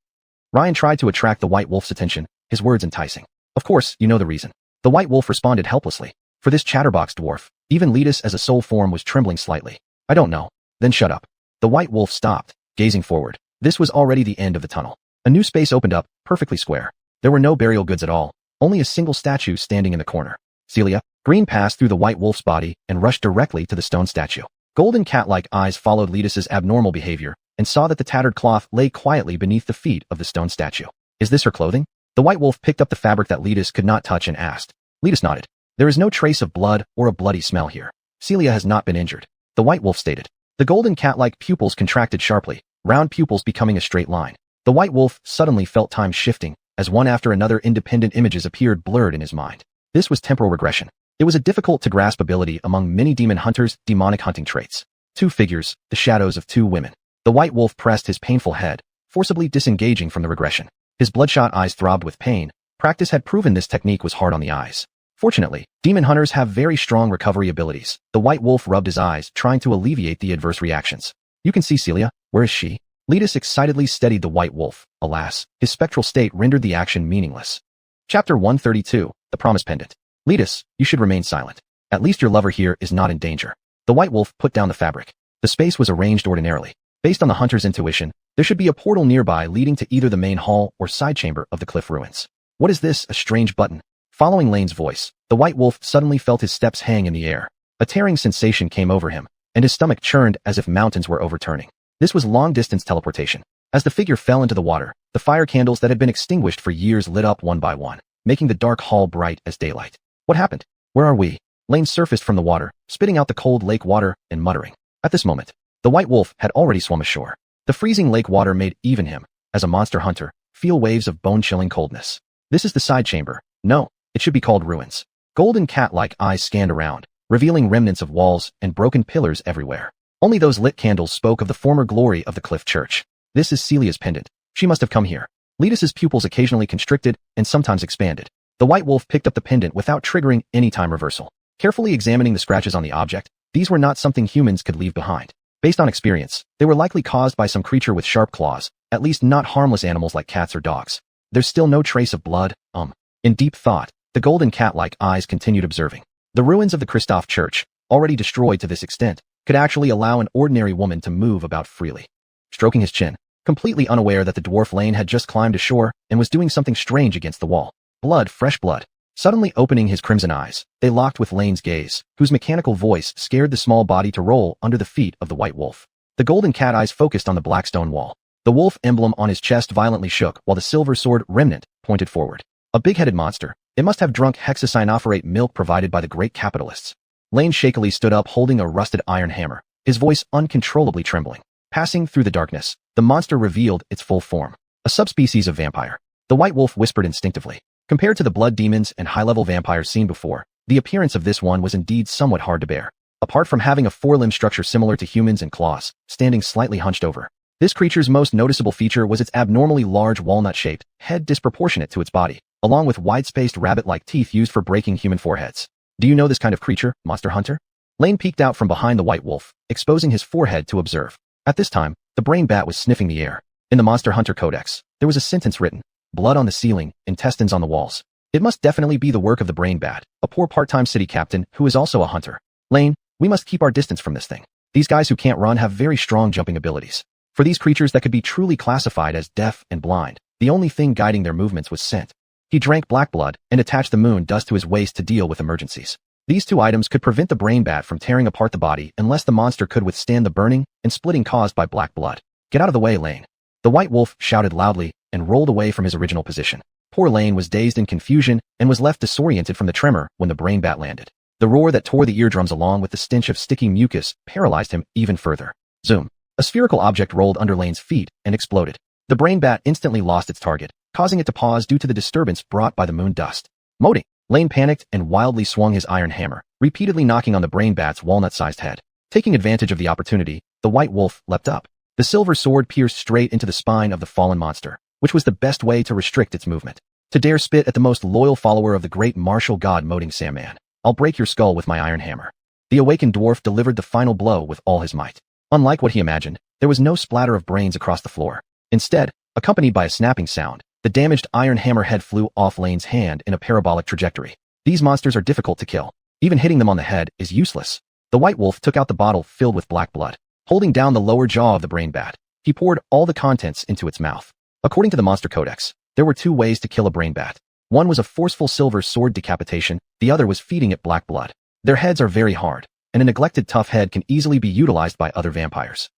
Ryan tried to attract the White Wolf's attention, his words enticing. Of course, you know the reason. The White Wolf responded helplessly. For this chatterbox dwarf, even Letus as a soul form was trembling slightly. I don't know. Then shut up. The White Wolf stopped, gazing forward. This was already the end of the tunnel. A new space opened up, perfectly square. There were no burial goods at all, only a single statue standing in the corner. Celia, Green passed through the White Wolf's body and rushed directly to the stone statue. Golden cat-like eyes followed Letus's abnormal behavior and saw that the tattered cloth lay quietly beneath the feet of the stone statue. Is this her clothing? The White Wolf picked up the fabric that Letus could not touch and asked. Letus nodded. There is no trace of blood or a bloody smell here. Celia has not been injured. The White Wolf stated. The golden cat-like pupils contracted sharply, round pupils becoming a straight line. The White Wolf suddenly felt time shifting as one after another independent images appeared blurred in his mind. This was temporal regression. It was a difficult-to-grasp ability among many demon hunters' demonic hunting traits. Two figures, the shadows of two women. The white wolf pressed his painful head, forcibly disengaging from the regression. His bloodshot eyes throbbed with pain. Practice had proven this technique was hard on the eyes. Fortunately, demon hunters have very strong recovery abilities. The white wolf rubbed his eyes, trying to alleviate the adverse reactions. You can see Celia. Where is she? Letus excitedly steadied the white wolf. Alas, his spectral state rendered the action meaningless. Chapter 132, The Promise Pendant. Letus, you should remain silent. At least your lover here is not in danger. The white wolf put down the fabric. The space was arranged ordinarily. Based on the hunter's intuition, there should be a portal nearby leading to either the main hall or side chamber of the cliff ruins. What is this? A strange button. Following Lane's voice, the white wolf suddenly felt his steps hang in the air. A tearing sensation came over him, and his stomach churned as if mountains were overturning. This was long-distance teleportation. As the figure fell into the water, the fire candles that had been extinguished for years lit up one by one, making the dark hall bright as daylight. What happened? Where are we? Lane surfaced from the water, spitting out the cold lake water and muttering. At this moment, the white wolf had already swum ashore. The freezing lake water made even him, as a monster hunter, feel waves of bone-chilling coldness. This is the side chamber. No, it should be called ruins. Golden cat-like eyes scanned around, revealing remnants of walls and broken pillars everywhere. Only those lit candles spoke of the former glory of the cliff church. This is Celia's pendant. She must have come here. Letus's pupils occasionally constricted and sometimes expanded. The white wolf picked up the pendant without triggering any time reversal. Carefully examining the scratches on the object, these were not something humans could leave behind. Based on experience, they were likely caused by some creature with sharp claws, at least not harmless animals like cats or dogs. There's still no trace of blood. In deep thought, the golden cat-like eyes continued observing. The ruins of the Christoph Church, already destroyed to this extent, could actually allow an ordinary woman to move about freely. Stroking his chin, completely unaware that the dwarf Lane had just climbed ashore and was doing something strange against the wall. Blood, fresh blood. Suddenly opening his crimson eyes, they locked with Lane's gaze, whose mechanical voice scared the small body to roll under the feet of the white wolf. The golden cat eyes focused on the black stone wall. The wolf emblem on his chest violently shook while the silver sword remnant pointed forward. A big-headed monster. It must have drunk hexacyanophorate milk provided by the great capitalists. Lane shakily stood up holding a rusted iron hammer, his voice uncontrollably trembling. Passing through the darkness, the monster revealed its full form. A subspecies of vampire. The white wolf whispered instinctively. Compared to the blood demons and high-level vampires seen before, the appearance of this one was indeed somewhat hard to bear. Apart from having a four-limb structure similar to humans and claws, standing slightly hunched over. This creature's most noticeable feature was its abnormally large walnut-shaped head disproportionate to its body, along with wide-spaced rabbit-like teeth used for breaking human foreheads. Do you know this kind of creature, Monster Hunter? Lane peeked out from behind the white wolf, exposing his forehead to observe. At this time, the brain bat was sniffing the air. In the Monster Hunter Codex, there was a sentence written. Blood on the ceiling, intestines on the walls. It must definitely be the work of the brain bat, a poor part-time city captain who is also a hunter. Lane, we must keep our distance from this thing. These guys who can't run have very strong jumping abilities. For these creatures that could be truly classified as deaf and blind, the only thing guiding their movements was scent. He drank black blood and attached the moon dust to his waist to deal with emergencies. These two items could prevent the brain bat from tearing apart the body unless the monster could withstand the burning and splitting caused by black blood. Get out of the way, Lane. The white wolf shouted loudly and rolled away from his original position. Poor Lane was dazed in confusion and was left disoriented from the tremor when the brain bat landed. The roar that tore the eardrums along with the stench of sticky mucus paralyzed him even further. Zoom. A spherical object rolled under Lane's feet and exploded. The brain bat instantly lost its target, causing it to pause due to the disturbance brought by the moon dust. Moting. Lane panicked and wildly swung his iron hammer, repeatedly knocking on the brain bat's walnut-sized head. Taking advantage of the opportunity, the white wolf leapt up. The silver sword pierced straight into the spine of the fallen monster, which was the best way to restrict its movement. To dare spit at the most loyal follower of the great martial god Moting Sandman. I'll break your skull with my iron hammer. The awakened dwarf delivered the final blow with all his might. Unlike what he imagined, there was no splatter of brains across the floor. Instead, accompanied by a snapping sound, the damaged iron hammer head flew off Lane's hand in a parabolic trajectory. These monsters are difficult to kill. Even hitting them on the head is useless. The white wolf took out the bottle filled with black blood. Holding down the lower jaw of the brain bat, he poured all the contents into its mouth. According to the Monster Codex, there were two ways to kill a brain bat. One was a forceful silver sword decapitation, the other was feeding it black blood. Their heads are very hard, and a neglected tough head can easily be utilized by other vampires.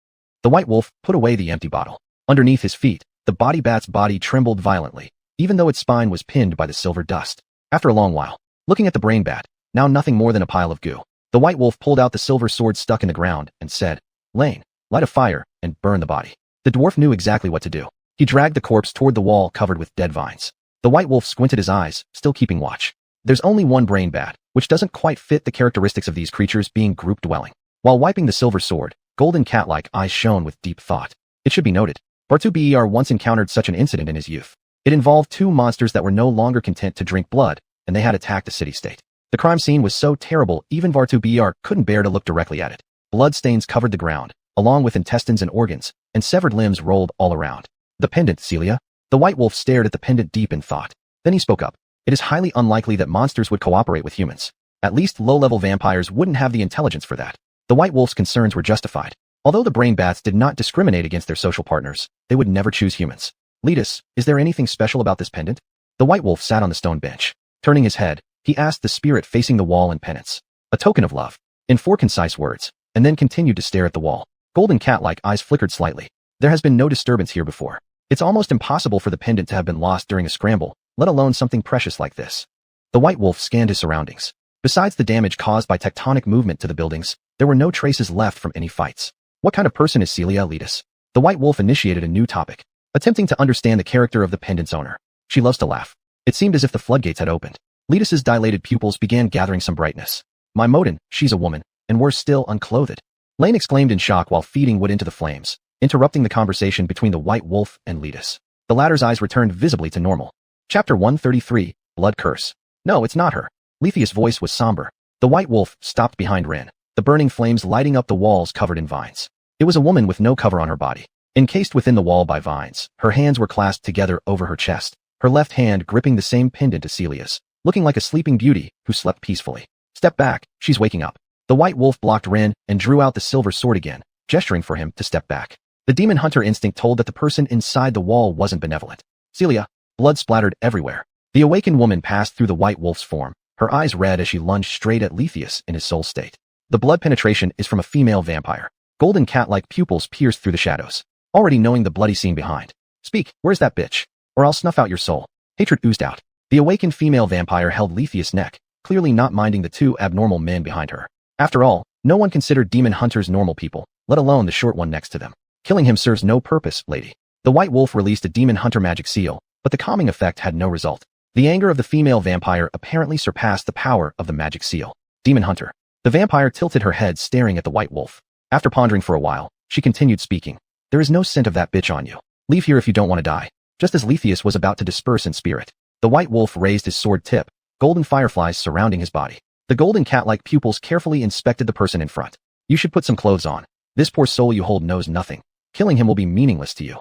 The white wolf put away the empty bottle. Underneath his feet, the body bat's body trembled violently, even though its spine was pinned by the silver dust. After a long while, looking at the brain bat, now nothing more than a pile of goo, the white wolf pulled out the silver sword stuck in the ground and said, Lane, light a fire and burn the body. The dwarf knew exactly what to do. He dragged the corpse toward the wall covered with dead vines. The white wolf squinted his eyes, still keeping watch. There's only one brain bat, which doesn't quite fit the characteristics of these creatures being group-dwelling. While wiping the silver sword, golden cat-like eyes shone with deep thought. It should be noted, Vartuber once encountered such an incident in his youth. It involved two monsters that were no longer content to drink blood, and they had attacked a city-state. The crime scene was so terrible even Vartuber couldn't bear to look directly at it. Blood stains covered the ground, along with intestines and organs, and severed limbs rolled all around. The pendant, Celia? The white wolf stared at the pendant deep in thought. Then he spoke up. It is highly unlikely that monsters would cooperate with humans. At least low-level vampires wouldn't have the intelligence for that. The white wolf's concerns were justified. Although the brain bats did not discriminate against their social partners, they would never choose humans. Letus, is there anything special about this pendant? The white wolf sat on the stone bench. Turning his head, he asked the spirit facing the wall in penance. A token of love. In 4 concise words, and then continued to stare at the wall. Golden cat-like eyes flickered slightly. There has been no disturbance here before. It's almost impossible for the pendant to have been lost during a scramble, let alone something precious like this. The white wolf scanned his surroundings. Besides the damage caused by tectonic movement to the buildings, there were no traces left from any fights. What kind of person is Celia Letus? The white wolf initiated a new topic, attempting to understand the character of the pendant's owner. She loves to laugh. It seemed as if the floodgates had opened. Letus's dilated pupils began gathering some brightness. My Modin, she's a woman, and worse still, unclothed. Lane exclaimed in shock while feeding wood into the flames, interrupting the conversation between the white wolf and Letus. The latter's eyes returned visibly to normal. Chapter 133, Blood Curse. No, it's not her. Letheus' voice was somber. The white wolf stopped behind Ren, the burning flames lighting up the walls covered in vines. It was a woman with no cover on her body. Encased within the wall by vines, her hands were clasped together over her chest, her left hand gripping the same pendant as Celia's, looking like a sleeping beauty who slept peacefully. Step back, she's waking up. The white wolf blocked Ren and drew out the silver sword again, gesturing for him to step back. The demon hunter instinct told that the person inside the wall wasn't benevolent. Celia, blood splattered everywhere. The awakened woman passed through the white wolf's form, her eyes red as she lunged straight at Letheus in his soul state. The blood penetration is from a female vampire. Golden cat-like pupils pierced through the shadows. Already knowing the bloody scene behind. Speak, where's that bitch? Or I'll snuff out your soul. Hatred oozed out. The awakened female vampire held Letheus' neck, clearly not minding the two abnormal men behind her. After all, no one considered demon hunters normal people, let alone the short one next to them. Killing him serves no purpose, lady. The white wolf released a demon hunter magic seal, but the calming effect had no result. The anger of the female vampire apparently surpassed the power of the magic seal. Demon hunter. The vampire tilted her head staring at the white wolf. After pondering for a while, she continued speaking. There is no scent of that bitch on you. Leave here if you don't want to die. Just as Letheus was about to disperse in spirit, the white wolf raised his sword tip, golden fireflies surrounding his body. The golden cat-like pupils carefully inspected the person in front. You should put some clothes on. This poor soul you hold knows nothing. Killing him will be meaningless to you.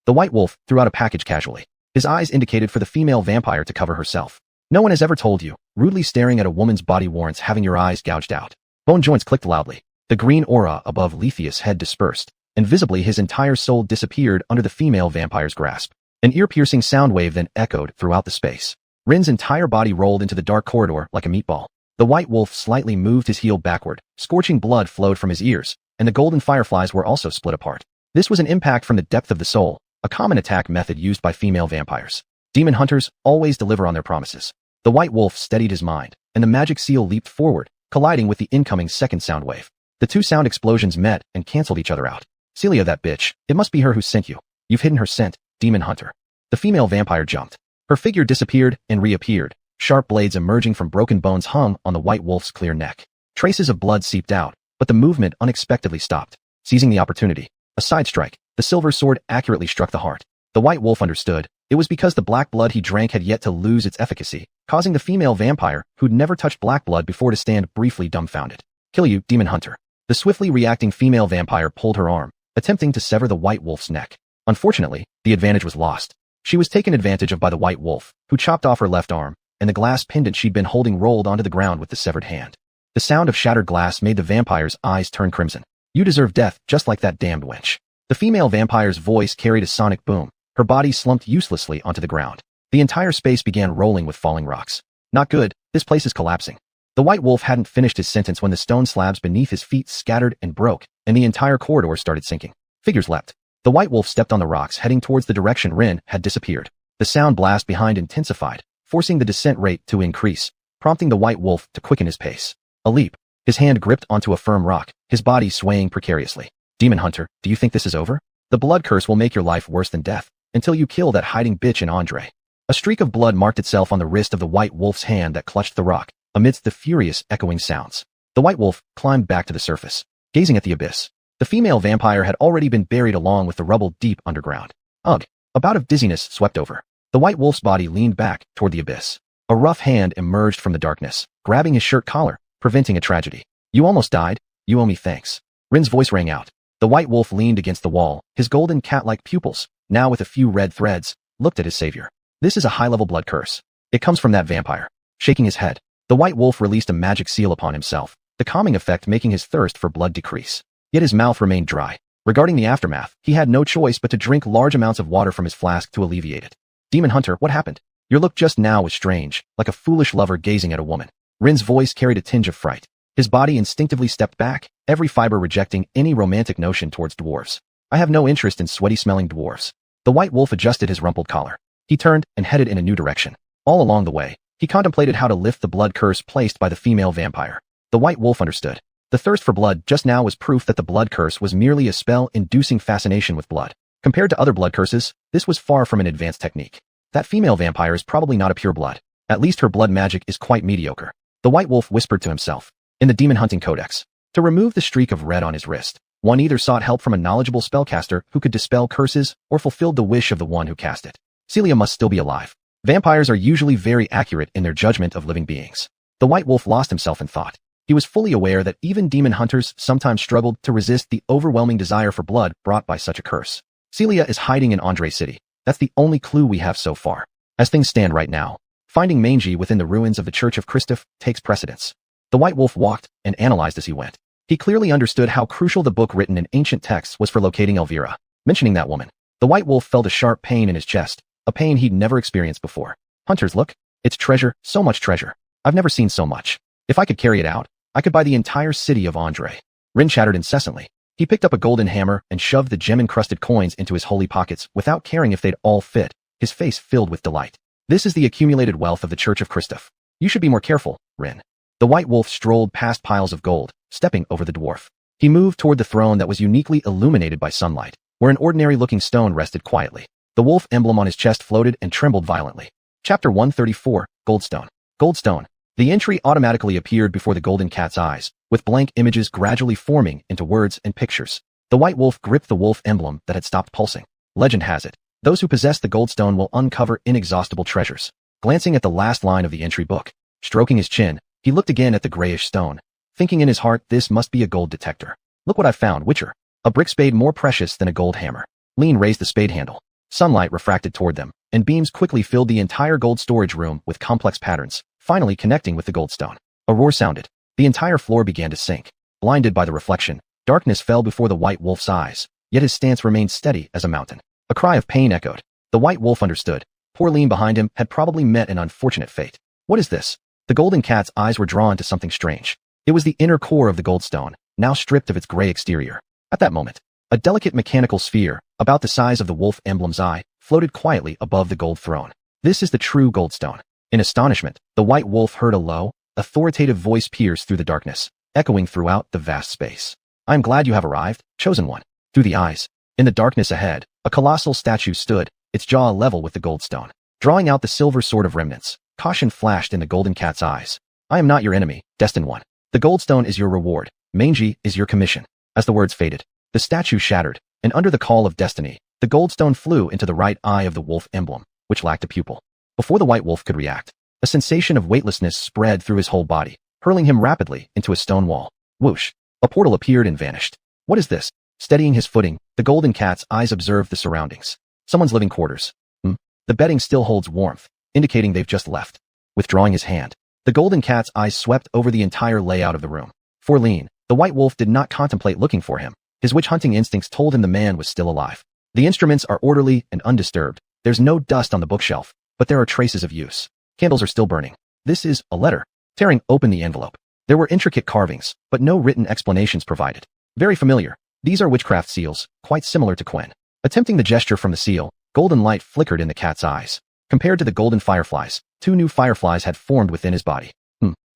The white wolf threw out a package casually. His eyes indicated for the female vampire to cover herself. No one has ever told you, rudely staring at a woman's body warrants having your eyes gouged out. Bone joints clicked loudly. The green aura above Letheus' head dispersed, and visibly his entire soul disappeared under the female vampire's grasp. An ear-piercing sound wave then echoed throughout the space. Rin's entire body rolled into the dark corridor like a meatball. The white wolf slightly moved his heel backward, scorching blood flowed from his ears, and the golden fireflies were also split apart. This was an impact from the depth of the soul, a common attack method used by female vampires. Demon hunters always deliver on their promises. The white wolf steadied his mind, and the magic seal leaped forward, colliding with the incoming second sound wave. The two sound explosions met and canceled each other out. Celia, that bitch. It must be her who sent you. You've hidden her scent, demon hunter. The female vampire jumped. Her figure disappeared and reappeared. Sharp blades emerging from broken bones hung on the white wolf's clear neck. Traces of blood seeped out, but the movement unexpectedly stopped. Seizing the opportunity, a side strike, the silver sword accurately struck the heart. The white wolf understood. It was because the black blood he drank had yet to lose its efficacy, causing the female vampire, who'd never touched black blood before, to stand briefly dumbfounded. Kill you, demon hunter. The swiftly reacting female vampire pulled her arm, attempting to sever the white wolf's neck. Unfortunately, the advantage was lost. She was taken advantage of by the white wolf, who chopped off her left arm, and the glass pendant she'd been holding rolled onto the ground with the severed hand. The sound of shattered glass made the vampire's eyes turn crimson. You deserve death, just like that damned wench. The female vampire's voice carried a sonic boom. Her body slumped uselessly onto the ground. The entire space began rolling with falling rocks. Not good, this place is collapsing. The white wolf hadn't finished his sentence when the stone slabs beneath his feet scattered and broke, and the entire corridor started sinking. Figures leapt. The white wolf stepped on the rocks heading towards the direction Rin had disappeared. The sound blast behind intensified, forcing the descent rate to increase, prompting the white wolf to quicken his pace. A leap. His hand gripped onto a firm rock, his body swaying precariously. Demon hunter, do you think this is over? The blood curse will make your life worse than death, until you kill that hiding bitch in Andre. A streak of blood marked itself on the wrist of the white wolf's hand that clutched the rock, amidst the furious, echoing sounds. The white wolf climbed back to the surface, gazing at the abyss. The female vampire had already been buried along with the rubble deep underground. Ugh! A bout of dizziness swept over. The white wolf's body leaned back toward the abyss. A rough hand emerged from the darkness, grabbing his shirt collar, preventing a tragedy. You almost died. You owe me thanks. Rin's voice rang out. The white wolf leaned against the wall, his golden cat-like pupils, now with a few red threads, looked at his savior. This is a high-level blood curse. It comes from that vampire. Shaking his head, the white wolf released a magic seal upon himself, the calming effect making his thirst for blood decrease. Yet his mouth remained dry. Regarding the aftermath, he had no choice but to drink large amounts of water from his flask to alleviate it. Demon Hunter, what happened? Your look just now was strange, like a foolish lover gazing at a woman. Rin's voice carried a tinge of fright. His body instinctively stepped back, every fiber rejecting any romantic notion towards dwarves. I have no interest in sweaty-smelling dwarves. The white wolf adjusted his rumpled collar. He turned and headed in a new direction. All along the way, he contemplated how to lift the blood curse placed by the female vampire. The white wolf understood. The thirst for blood just now was proof that the blood curse was merely a spell-inducing fascination with blood. Compared to other blood curses, this was far from an advanced technique. That female vampire is probably not a pure blood. At least her blood magic is quite mediocre. The white wolf whispered to himself. In the Demon Hunting Codex, to remove the streak of red on his wrist, one either sought help from a knowledgeable spellcaster who could dispel curses or fulfilled the wish of the one who cast it. Celia must still be alive. Vampires are usually very accurate in their judgment of living beings. The white wolf lost himself in thought. He was fully aware that even demon hunters sometimes struggled to resist the overwhelming desire for blood brought by such a curse. Celia is hiding in Andre City. That's the only clue we have so far. As things stand right now, finding Mangy within the ruins of the Church of Christoph takes precedence. The white wolf walked and analyzed as he went. He clearly understood how crucial the book written in ancient texts was for locating Elvira. Mentioning that woman, the white wolf felt a sharp pain in his chest, a pain he'd never experienced before. Hunters, look. It's treasure, so much treasure. I've never seen so much. If I could carry it out, I could buy the entire city of Andre. Rin chattered incessantly. He picked up a golden hammer and shoved the gem-encrusted coins into his holy pockets without caring if they'd all fit, his face filled with delight. This is the accumulated wealth of the Church of Christoph. You should be more careful, Rin. The white wolf strolled past piles of gold, stepping over the dwarf. He moved toward the throne that was uniquely illuminated by sunlight, where an ordinary-looking stone rested quietly. The wolf emblem on his chest floated and trembled violently. Chapter 134, Goldstone. Goldstone. The entry automatically appeared before the golden cat's eyes, with blank images gradually forming into words and pictures. The white wolf gripped the wolf emblem that had stopped pulsing. Legend has it, those who possess the Goldstone will uncover inexhaustible treasures. Glancing at the last line of the entry book, stroking his chin, he looked again at the grayish stone, thinking in his heart this must be a gold detector. Look what I found, Witcher. A brick spade more precious than a gold hammer. Lean raised the spade handle. Sunlight refracted toward them, and beams quickly filled the entire gold storage room with complex patterns, finally connecting with the Goldstone. A roar sounded. The entire floor began to sink. Blinded by the reflection, darkness fell before the white wolf's eyes, yet his stance remained steady as a mountain. A cry of pain echoed. The white wolf understood. Poor Lean behind him had probably met an unfortunate fate. What is this? The golden cat's eyes were drawn to something strange. It was the inner core of the Goldstone, now stripped of its gray exterior. At that moment, a delicate mechanical sphere, about the size of the wolf emblem's eye, floated quietly above the gold throne. This is the true Goldstone. In astonishment, the white wolf heard a low, authoritative voice pierce through the darkness, echoing throughout the vast space. I am glad you have arrived, chosen one. Through the eyes, in the darkness ahead, a colossal statue stood, its jaw level with the Goldstone. Drawing out the silver sword of remnants, caution flashed in the golden cat's eyes. I am not your enemy, destined one. The Goldstone is your reward. Mangy is your commission. As the words faded, the statue shattered, and under the call of destiny, the Goldstone flew into the right eye of the wolf emblem, which lacked a pupil. Before the white wolf could react, a sensation of weightlessness spread through his whole body, hurling him rapidly into a stone wall. Whoosh! A portal appeared and vanished. What is this? Steadying his footing, the golden cat's eyes observed the surroundings. Someone's living quarters. The bedding still holds warmth, indicating they've just left. Withdrawing his hand, the golden cat's eyes swept over the entire layout of the room. For Lean, the white wolf did not contemplate looking for him. His witch-hunting instincts told him the man was still alive. The instruments are orderly and undisturbed. There's no dust on the bookshelf, but there are traces of use. Candles are still burning. This is a letter. Tearing open the envelope, there were intricate carvings, but no written explanations provided. Very familiar. These are witchcraft seals, quite similar to Quen. Attempting the gesture from the seal, golden light flickered in the cat's eyes. Compared to the golden fireflies, 2 new fireflies had formed within his body.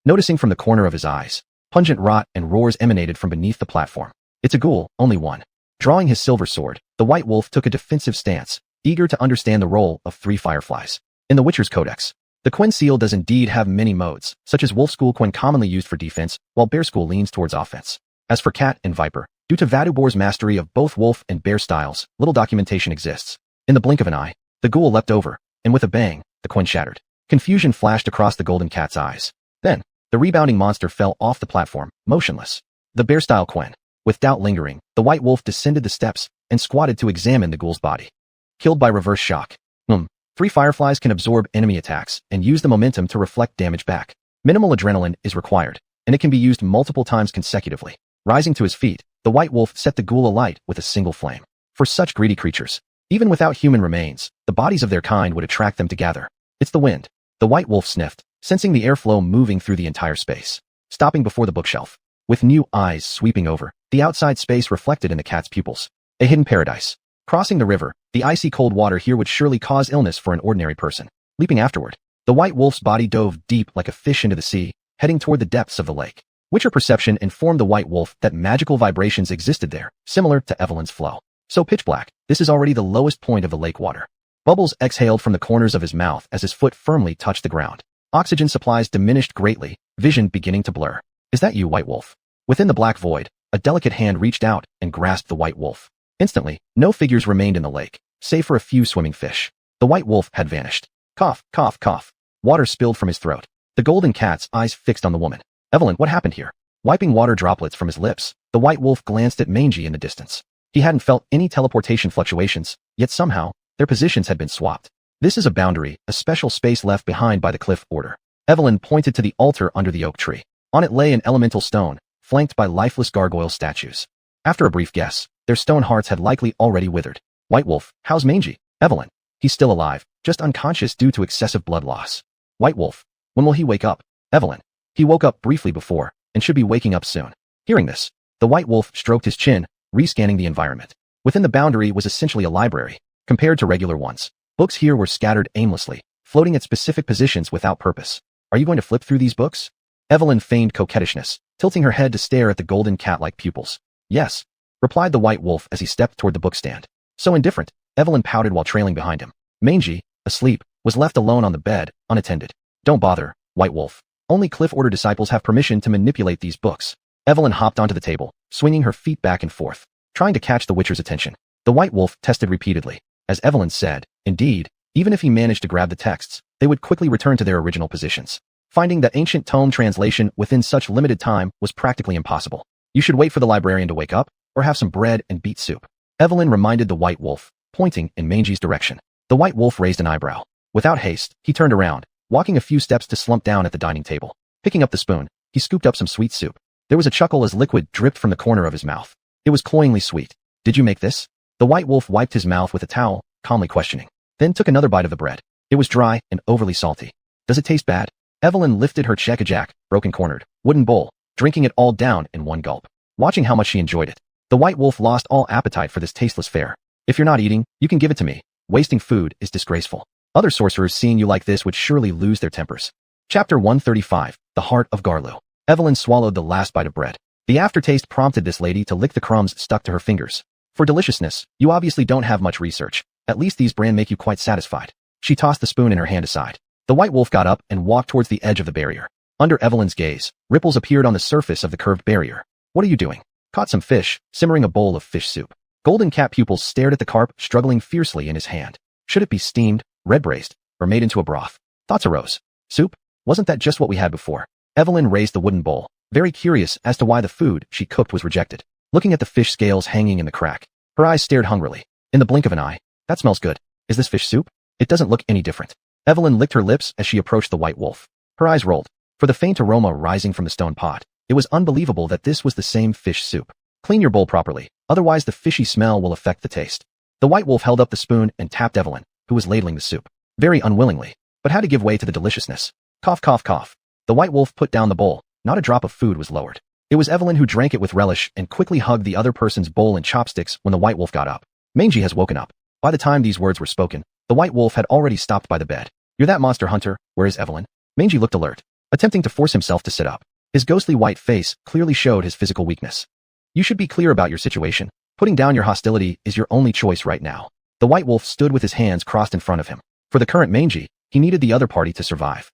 Noticing from the corner of his eyes, pungent rot and roars emanated from beneath the platform. It's a ghoul, only one. Drawing his silver sword, the white wolf took a defensive stance, eager to understand the role of 3 fireflies. In the Witcher's Codex, the Quen seal does indeed have many modes, such as Wolf School Quen commonly used for defense, while Bear School leans towards offense. As for Cat and Viper, due to Vadubor's mastery of both Wolf and Bear styles, little documentation exists. In the blink of an eye, the ghoul leapt over, and with a bang, the Quen shattered. Confusion flashed across the golden cat's eyes. Then, the rebounding monster fell off the platform, motionless. The bear-style Quen. With doubt lingering, the white wolf descended the steps and squatted to examine the ghoul's body. Killed by reverse shock. 3 fireflies can absorb enemy attacks and use the momentum to reflect damage back. Minimal adrenaline is required, and it can be used multiple times consecutively. Rising to his feet, the white wolf set the ghoul alight with a single flame. For such greedy creatures, even without human remains, the bodies of their kind would attract them to gather. It's the wind. The white wolf sniffed, sensing the airflow moving through the entire space. Stopping before the bookshelf. With new eyes sweeping over, the outside space reflected in the cat's pupils. A hidden paradise. Crossing the river, the icy cold water here would surely cause illness for an ordinary person. Leaping afterward, the white wolf's body dove deep like a fish into the sea, heading toward the depths of the lake. Witcher perception informed the white wolf that magical vibrations existed there, similar to Evelyn's flow. So pitch black, this is already the lowest point of the lake water. Bubbles exhaled from the corners of his mouth as his foot firmly touched the ground. Oxygen supplies diminished greatly, vision beginning to blur. Is that you, white wolf? Within the black void, a delicate hand reached out and grasped the white wolf. Instantly, no figures remained in the lake, save for a few swimming fish. The white wolf had vanished. Cough, cough, cough. Water spilled from his throat. The golden cat's eyes fixed on the woman. Evelyn, what happened here? Wiping water droplets from his lips, the white wolf glanced at Mangy in the distance. He hadn't felt any teleportation fluctuations, yet somehow, their positions had been swapped. This is a boundary, a special space left behind by the cliff order. Evelyn pointed to the altar under the oak tree. On it lay an elemental stone, flanked by lifeless gargoyle statues. After a brief guess, their stone hearts had likely already withered. White wolf, how's Mangy? Evelyn. He's still alive, just unconscious due to excessive blood loss. White wolf. When will he wake up? Evelyn. He woke up briefly before, and should be waking up soon. Hearing this, the white wolf stroked his chin, rescanning the environment. Within the boundary was essentially a library, compared to regular ones. Books here were scattered aimlessly, floating at specific positions without purpose. Are you going to flip through these books? Evelyn feigned coquettishness, tilting her head to stare at the golden cat-like pupils. Yes, replied the white wolf as he stepped toward the bookstand. So indifferent, Evelyn pouted while trailing behind him. Mangy, asleep, was left alone on the bed, unattended. Don't bother, white wolf. Only Cliff Order disciples have permission to manipulate these books. Evelyn hopped onto the table, swinging her feet back and forth, trying to catch the Witcher's attention. The white wolf tested repeatedly. As Evelyn said, indeed, even if he managed to grab the texts, they would quickly return to their original positions. Finding that ancient tome translation within such limited time was practically impossible. You should wait for the librarian to wake up, or have some bread and beet soup. Evelyn reminded the white wolf, pointing in Mangy's direction. The white wolf raised an eyebrow. Without haste, he turned around, walking a few steps to slump down at the dining table. Picking up the spoon, he scooped up some sweet soup. There was a chuckle as liquid dripped from the corner of his mouth. It was cloyingly sweet. Did you make this? The white wolf wiped his mouth with a towel, calmly questioning. Then took another bite of the bread. It was dry and overly salty. Does it taste bad? Evelyn lifted her check-a-jack, broken-cornered, wooden bowl, drinking it all down in one gulp. Watching how much she enjoyed it, the white wolf lost all appetite for this tasteless fare. If you're not eating, you can give it to me. Wasting food is disgraceful. Other sorcerers seeing you like this would surely lose their tempers. Chapter 135, The Heart of Garlu. Evelyn swallowed the last bite of bread. The aftertaste prompted this lady to lick the crumbs stuck to her fingers. For deliciousness, you obviously don't have much research. At least these bran make you quite satisfied. She tossed the spoon in her hand aside. The white wolf got up and walked towards the edge of the barrier. Under Evelyn's gaze, ripples appeared on the surface of the curved barrier. What are you doing? Caught some fish, simmering a bowl of fish soup. Golden cat pupils stared at the carp struggling fiercely in his hand. Should it be steamed, red-braised, or made into a broth? Thoughts arose. Soup? Wasn't that just what we had before? Evelyn raised the wooden bowl, very curious as to why the food she cooked was rejected. Looking at the fish scales hanging in the crack, her eyes stared hungrily. In the blink of an eye, that smells good. Is this fish soup? It doesn't look any different. Evelyn licked her lips as she approached the white wolf. Her eyes rolled. For the faint aroma rising from the stone pot, it was unbelievable that this was the same fish soup. Clean your bowl properly, otherwise the fishy smell will affect the taste. The white wolf held up the spoon and tapped Evelyn, who was ladling the soup. Very unwillingly, but had to give way to the deliciousness. Cough, cough, cough. The white wolf put down the bowl. Not a drop of food was lowered. It was Evelyn who drank it with relish and quickly hugged the other person's bowl and chopsticks when the white wolf got up. Mangy has woken up. By the time these words were spoken, the white wolf had already stopped by the bed. You're that monster hunter, where is Evelyn? Mangy looked alert, attempting to force himself to sit up. His ghostly white face clearly showed his physical weakness. You should be clear about your situation. Putting down your hostility is your only choice right now. The white wolf stood with his hands crossed in front of him. For the current Mangy, He needed the other party to survive.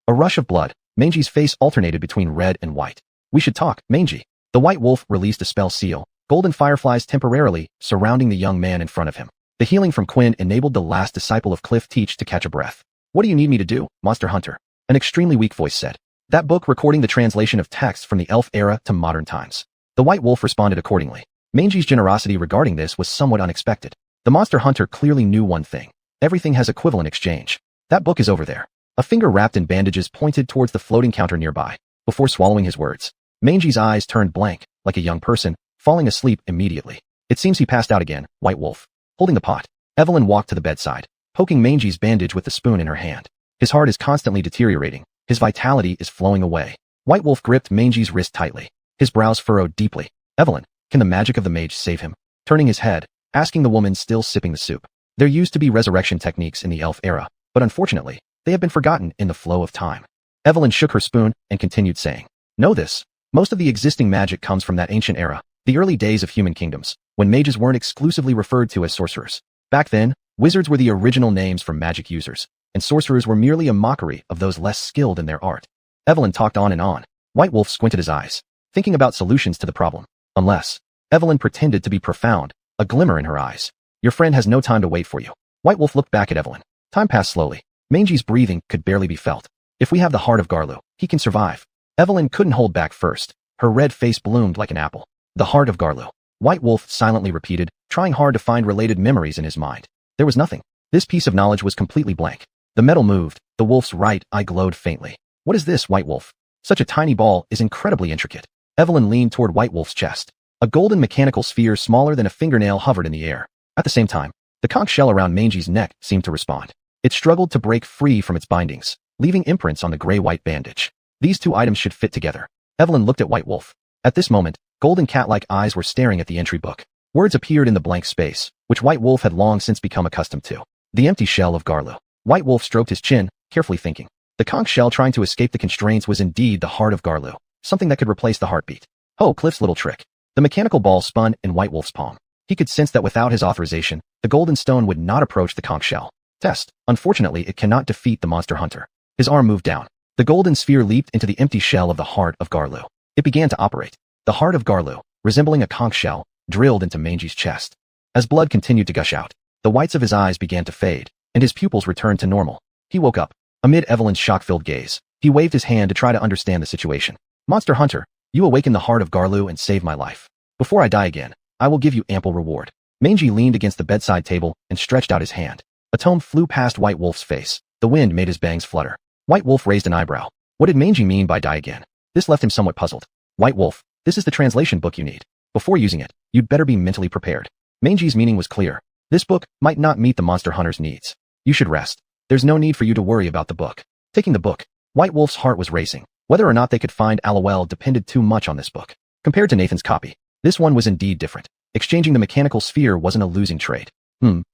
A rush of blood. Mangy's face alternated between red and white. We should talk, Mangy. The white wolf released a spell seal, golden fireflies temporarily surrounding the young man in front of him. The healing from Quinn enabled the last disciple of Cliff Teach to catch a breath. What do you need me to do, Monster Hunter? An extremely weak voice said. That book recording the translation of texts from the elf era to modern times. The white wolf responded accordingly. Mangy's generosity regarding this was somewhat unexpected. The Monster Hunter clearly knew one thing. Everything has equivalent exchange. That book is over there. A finger wrapped in bandages pointed towards the floating counter nearby. Before swallowing his words, Mangy's eyes turned blank, like a young person, falling asleep immediately. It seems he passed out again, White Wolf. Holding the pot, Evelyn walked to the bedside, poking Mangy's bandage with the spoon in her hand. His heart is constantly deteriorating. His vitality is flowing away. White Wolf gripped Mangy's wrist tightly. His brows furrowed deeply. Evelyn, can the magic of the mage save him? Turning his head, asking the woman still sipping the soup. There used to be resurrection techniques in the elf era, but unfortunately, they have been forgotten in the flow of time. Evelyn shook her spoon and continued saying, Know this. Most of the existing magic comes from that ancient era, the early days of human kingdoms, when mages weren't exclusively referred to as sorcerers. Back then, wizards were the original names for magic users, and sorcerers were merely a mockery of those less skilled in their art. Evelyn talked on and on. White Wolf squinted his eyes, thinking about solutions to the problem. Unless, Evelyn pretended to be profound, a glimmer in her eyes. Your friend has no time to wait for you. White Wolf looked back at Evelyn. Time passed slowly. Mangy's breathing could barely be felt. If we have the heart of Garlu, he can survive. Evelyn couldn't hold back first. Her red face bloomed like an apple. The heart of Garlu. White Wolf silently repeated, trying hard to find related memories in his mind. There was nothing. This piece of knowledge was completely blank. The metal moved. The wolf's right eye glowed faintly. What is this, White Wolf? Such a tiny ball is incredibly intricate. Evelyn leaned toward White Wolf's chest. A golden mechanical sphere smaller than a fingernail hovered in the air. At the same time, the conch shell around Mangy's neck seemed to respond. It struggled to break free from its bindings, leaving imprints on the gray-white bandage. These two items should fit together. Evelyn looked at White Wolf. At this moment, golden cat-like eyes were staring at the entry book. Words appeared in the blank space, which White Wolf had long since become accustomed to. The empty shell of Garlu. White Wolf stroked his chin, carefully thinking. The conch shell trying to escape the constraints was indeed the heart of Garlu, something that could replace the heartbeat. Oh, Cliff's little trick. The mechanical ball spun in White Wolf's palm. He could sense that without his authorization, the golden stone would not approach the conch shell. Test. Unfortunately, it cannot defeat the Monster Hunter. His arm moved down. The golden sphere leaped into the empty shell of the heart of Garlu. It began to operate. The heart of Garlu, resembling a conch shell, drilled into Mangy's chest. As blood continued to gush out, the whites of his eyes began to fade, and his pupils returned to normal. He woke up. Amid Evelyn's shock-filled gaze, he waved his hand to try to understand the situation. Monster Hunter, you awaken the heart of Garlu and save my life. Before I die again, I will give you ample reward. Mangy leaned against the bedside table and stretched out his hand. A tome flew past White Wolf's face. The wind made his bangs flutter. White Wolf raised an eyebrow. What did Mangy mean by die again? This left him somewhat puzzled. White Wolf, this is the translation book you need. Before using it, you'd better be mentally prepared. Mangy's meaning was clear. This book might not meet the Monster Hunter's needs. You should rest. There's no need for you to worry about the book. Taking the book, White Wolf's heart was racing. Whether or not they could find Aloel depended too much on this book. Compared to Nathan's copy, this one was indeed different. Exchanging the mechanical sphere wasn't a losing trade.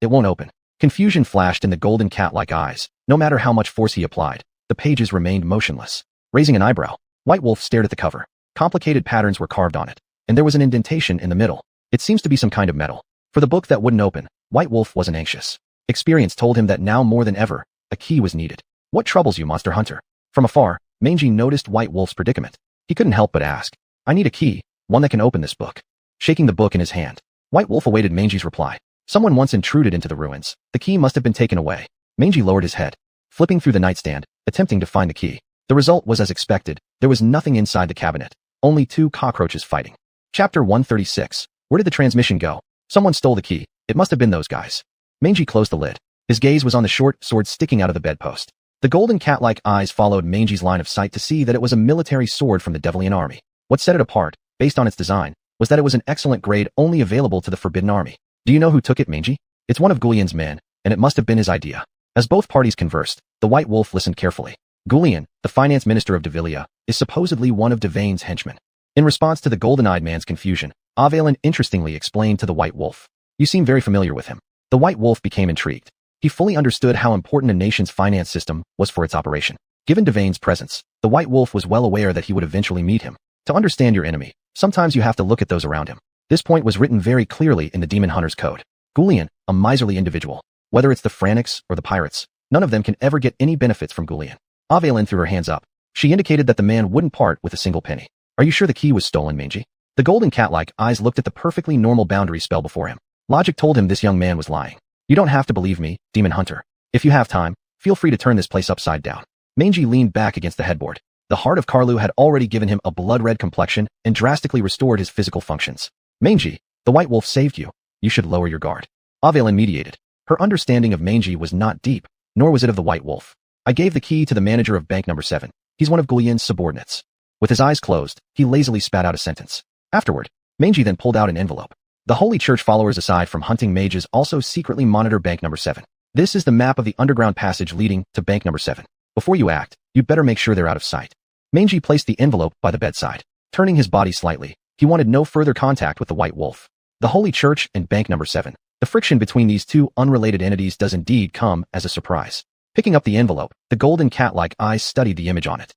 It won't open. Confusion flashed in the golden cat-like eyes. No matter how much force he applied, the pages remained motionless. Raising an eyebrow, White Wolf stared at the cover. Complicated patterns were carved on it, and there was an indentation in the middle. It seems to be some kind of metal. For the book that wouldn't open, White Wolf wasn't anxious. Experience told him that now more than ever, a key was needed. What troubles you, Monster Hunter? From afar, Mangy noticed White Wolf's predicament. He couldn't help but ask, I need a key, one that can open this book. Shaking the book in his hand, White Wolf awaited Mangy's reply. Someone once intruded into the ruins. The key must have been taken away. Mangy lowered his head, flipping through the nightstand, attempting to find the key. The result was as expected. There was nothing inside the cabinet. Only two cockroaches fighting. Chapter 136. Where did the transmission go? Someone stole the key. It must have been those guys. Mangy closed the lid. His gaze was on the short sword sticking out of the bedpost. The golden cat-like eyes followed Mangy's line of sight to see that it was a military sword from the Devilian army. What set it apart, based on its design, was that it was an excellent grade only available to the Forbidden Army. Do you know who took it, Mangy? It's one of Goulian's men, and it must have been his idea. As both parties conversed, the White Wolf listened carefully. Goulian, the finance minister of Devilia, is supposedly one of Devane's henchmen. In response to the golden-eyed man's confusion, Avelin interestingly explained to the White Wolf. You seem very familiar with him. The White Wolf became intrigued. He fully understood how important a nation's finance system was for its operation. Given Devane's presence, the White Wolf was well aware that he would eventually meet him. To understand your enemy, sometimes you have to look at those around him. This point was written very clearly in the Demon Hunter's Code. Goulian, a miserly individual. Whether it's the Franix or the pirates, None of them can ever get any benefits from Gullion. Avelin threw her hands up. She indicated that the man wouldn't part with a single penny. Are you sure the key was stolen, Mangy? The golden cat-like eyes looked at the perfectly normal boundary spell before him. Logic told him this young man was lying. You don't have to believe me, Demon Hunter. If you have time, feel free to turn this place upside down. Mangy leaned back against the headboard. The heart of Carlu had already given him a blood-red complexion and drastically restored his physical functions. Mangy, the White Wolf saved you. You should lower your guard. Avelin mediated. Her understanding of Mangy was not deep, nor was it of the White Wolf. I gave the key to the manager of Bank Number 7. He's one of Gullion's subordinates. With his eyes closed, he lazily spat out a sentence. Afterward, Mangy then pulled out an envelope. The Holy Church followers aside from hunting mages also secretly monitor Bank Number 7. This is the map of the underground passage leading to Bank Number 7. Before you act, you'd better make sure they're out of sight. Mangy placed the envelope by the bedside. Turning his body slightly, he wanted no further contact with the White Wolf. The Holy Church and Bank Number 7. The friction between these two unrelated entities does indeed come as a surprise. Picking up the envelope, the golden cat-like eyes studied the image on it.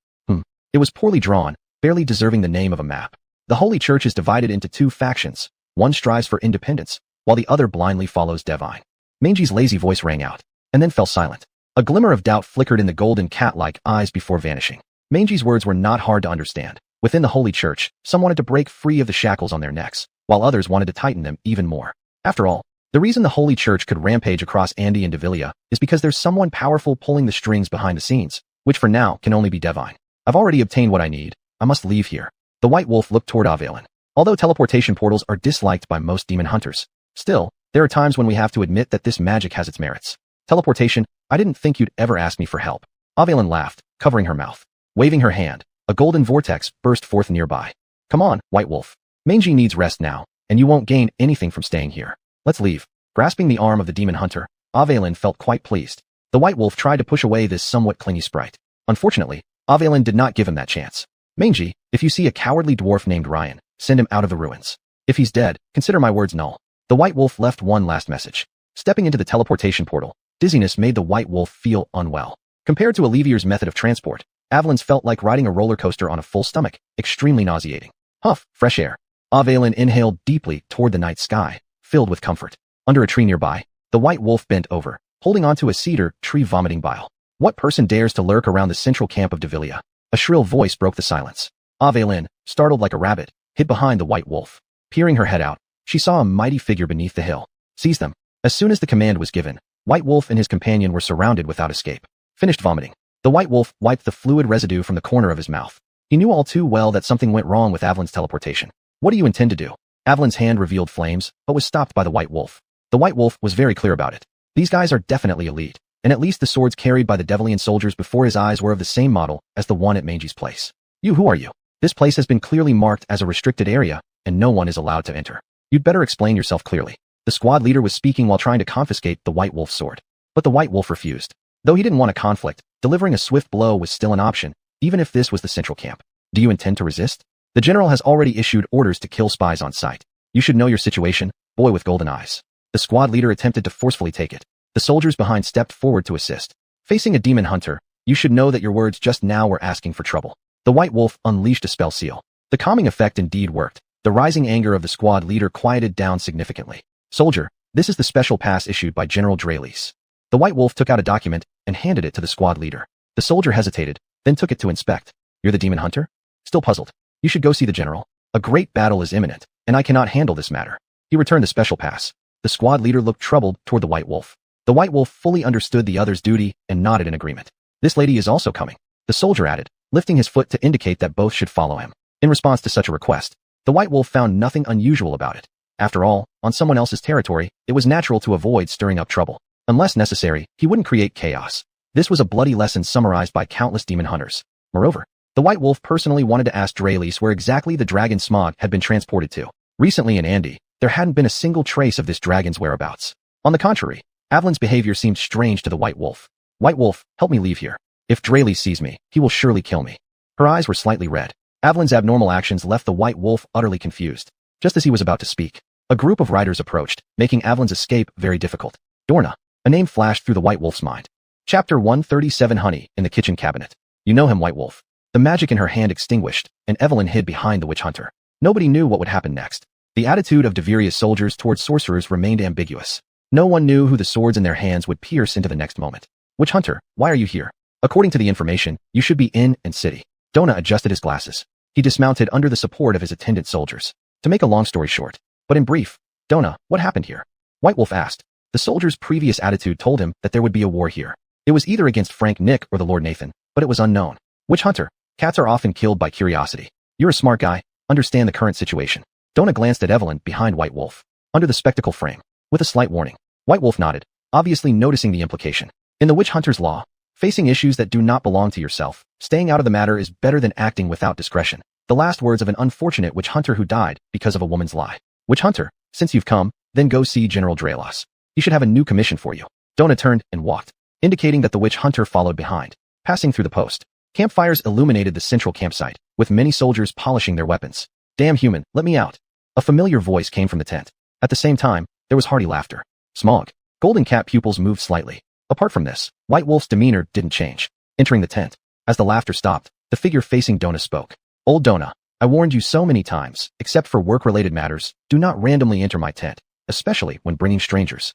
It was poorly drawn, barely deserving the name of a map. The Holy Church is divided into two factions. One strives for independence, while the other blindly follows Devine. Mangy's lazy voice rang out, and then fell silent. A glimmer of doubt flickered in the golden cat-like eyes before vanishing. Mangy's words were not hard to understand. Within the Holy Church, some wanted to break free of the shackles on their necks, while others wanted to tighten them even more. After all, the reason the Holy Church could rampage across Andy and Devilia is because there's someone powerful pulling the strings behind the scenes, which for now can only be Devine. I've already obtained what I need. I must leave here. The White Wolf looked toward Avelin. Although teleportation portals are disliked by most demon hunters, still, there are times when we have to admit that this magic has its merits. Teleportation, I didn't think you'd ever ask me for help. Avelin laughed, covering her mouth. Waving her hand, a golden vortex burst forth nearby. Come on, White Wolf. Mangy needs rest now, and you won't gain anything from staying here. Let's leave. Grasping the arm of the demon hunter, Avelin felt quite pleased. The White Wolf tried to push away this somewhat clingy sprite. Unfortunately, Avelin did not give him that chance. Mangy, if you see a cowardly dwarf named Ryan, send him out of the ruins. If he's dead, consider my words null. The White Wolf left one last message. Stepping into the teleportation portal, dizziness made the White Wolf feel unwell. Compared to Olivier's method of transport, Avelin's felt like riding a roller coaster on a full stomach, extremely nauseating. Huff, fresh air. Avelin inhaled deeply toward the night sky, filled with comfort. Under a tree nearby, the White Wolf bent over, holding onto a cedar tree vomiting bile. What person dares to lurk around the central camp of Devilia? A shrill voice broke the silence. Avelin, startled like a rabbit, hid behind the White Wolf. Peering her head out, she saw a mighty figure beneath the hill. Seize them. As soon as the command was given, White Wolf and his companion were surrounded without escape. Finished vomiting. The White Wolf wiped the fluid residue from the corner of his mouth. He knew all too well that something went wrong with Avelin's teleportation. What do you intend to do? Avelin's hand revealed flames, but was stopped by the White Wolf. The White Wolf was very clear about it. These guys are definitely elite, and at least the swords carried by the Devilian soldiers before his eyes were of the same model as the one at Mangy's place. Who are you? This place has been clearly marked as a restricted area, and no one is allowed to enter. You'd better explain yourself clearly. The squad leader was speaking while trying to confiscate the White Wolf's sword. But the White Wolf refused. Though he didn't want a conflict, delivering a swift blow was still an option, even if this was the central camp. Do you intend to resist? The general has already issued orders to kill spies on sight. You should know your situation, boy with golden eyes. The squad leader attempted to forcefully take it. The soldiers behind stepped forward to assist. Facing a demon hunter, you should know that your words just now were asking for trouble. The White Wolf unleashed a spell seal. The calming effect indeed worked. The rising anger of the squad leader quieted down significantly. Soldier, this is the special pass issued by General Draylis. The White Wolf took out a document and handed it to the squad leader. The soldier hesitated, then took it to inspect. You're the demon hunter? Still puzzled. You should go see the general. A great battle is imminent, and I cannot handle this matter. He returned the special pass. The squad leader looked troubled toward the White Wolf. The White Wolf fully understood the other's duty and nodded in agreement. This lady is also coming, the soldier added, lifting his foot to indicate that both should follow him. In response to such a request, the White Wolf found nothing unusual about it. After all, on someone else's territory, it was natural to avoid stirring up trouble. Unless necessary, he wouldn't create chaos. This was a bloody lesson summarized by countless demon hunters. Moreover, the White Wolf personally wanted to ask Draylis where exactly the dragon Smog had been transported to. Recently in Andy, there hadn't been a single trace of this dragon's whereabouts. On the contrary, Avelin's behavior seemed strange to the White Wolf. White Wolf, help me leave here. If Draylis sees me, he will surely kill me. Her eyes were slightly red. Avelin's abnormal actions left the White Wolf utterly confused. Just as he was about to speak, a group of riders approached, making Avelin's escape very difficult. Dorna. A name flashed through the White Wolf's mind. Chapter 137 Honey in the kitchen cabinet. You know him, White Wolf. The magic in her hand extinguished, and Evelyn hid behind the witch hunter. Nobody knew what would happen next. The attitude of Deviria's soldiers toward sorcerers remained ambiguous. No one knew who the swords in their hands would pierce into the next moment. Witch Hunter, why are you here? According to the information, you should be in and city. Dona adjusted his glasses. He dismounted under the support of his attendant soldiers. To make a long story short, but in brief, Dona, what happened here? White Wolf asked. The soldier's previous attitude told him that there would be a war here. It was either against Frank Nick or the Lord Nathan, but it was unknown. Witch Hunter, cats are often killed by curiosity. You're a smart guy, understand the current situation. Dona glanced at Evelyn behind White Wolf, under the spectacle frame, with a slight warning. White Wolf nodded, obviously noticing the implication. In the Witch Hunter's law, facing issues that do not belong to yourself, staying out of the matter is better than acting without discretion. The last words of an unfortunate witch hunter who died because of a woman's lie. Witch Hunter, since you've come, then go see General Dralos. He should have a new commission for you. Dona turned and walked, indicating that the witch hunter followed behind, passing through the post. Campfires illuminated the central campsite, with many soldiers polishing their weapons. Damn human, let me out. A familiar voice came from the tent. At the same time, there was hearty laughter. Smog. Golden Cat pupils moved slightly. Apart from this, White Wolf's demeanor didn't change. Entering the tent, as the laughter stopped, the figure facing Dona spoke. Old Dona, I warned you so many times, except for work-related matters, do not randomly enter my tent, especially when bringing strangers.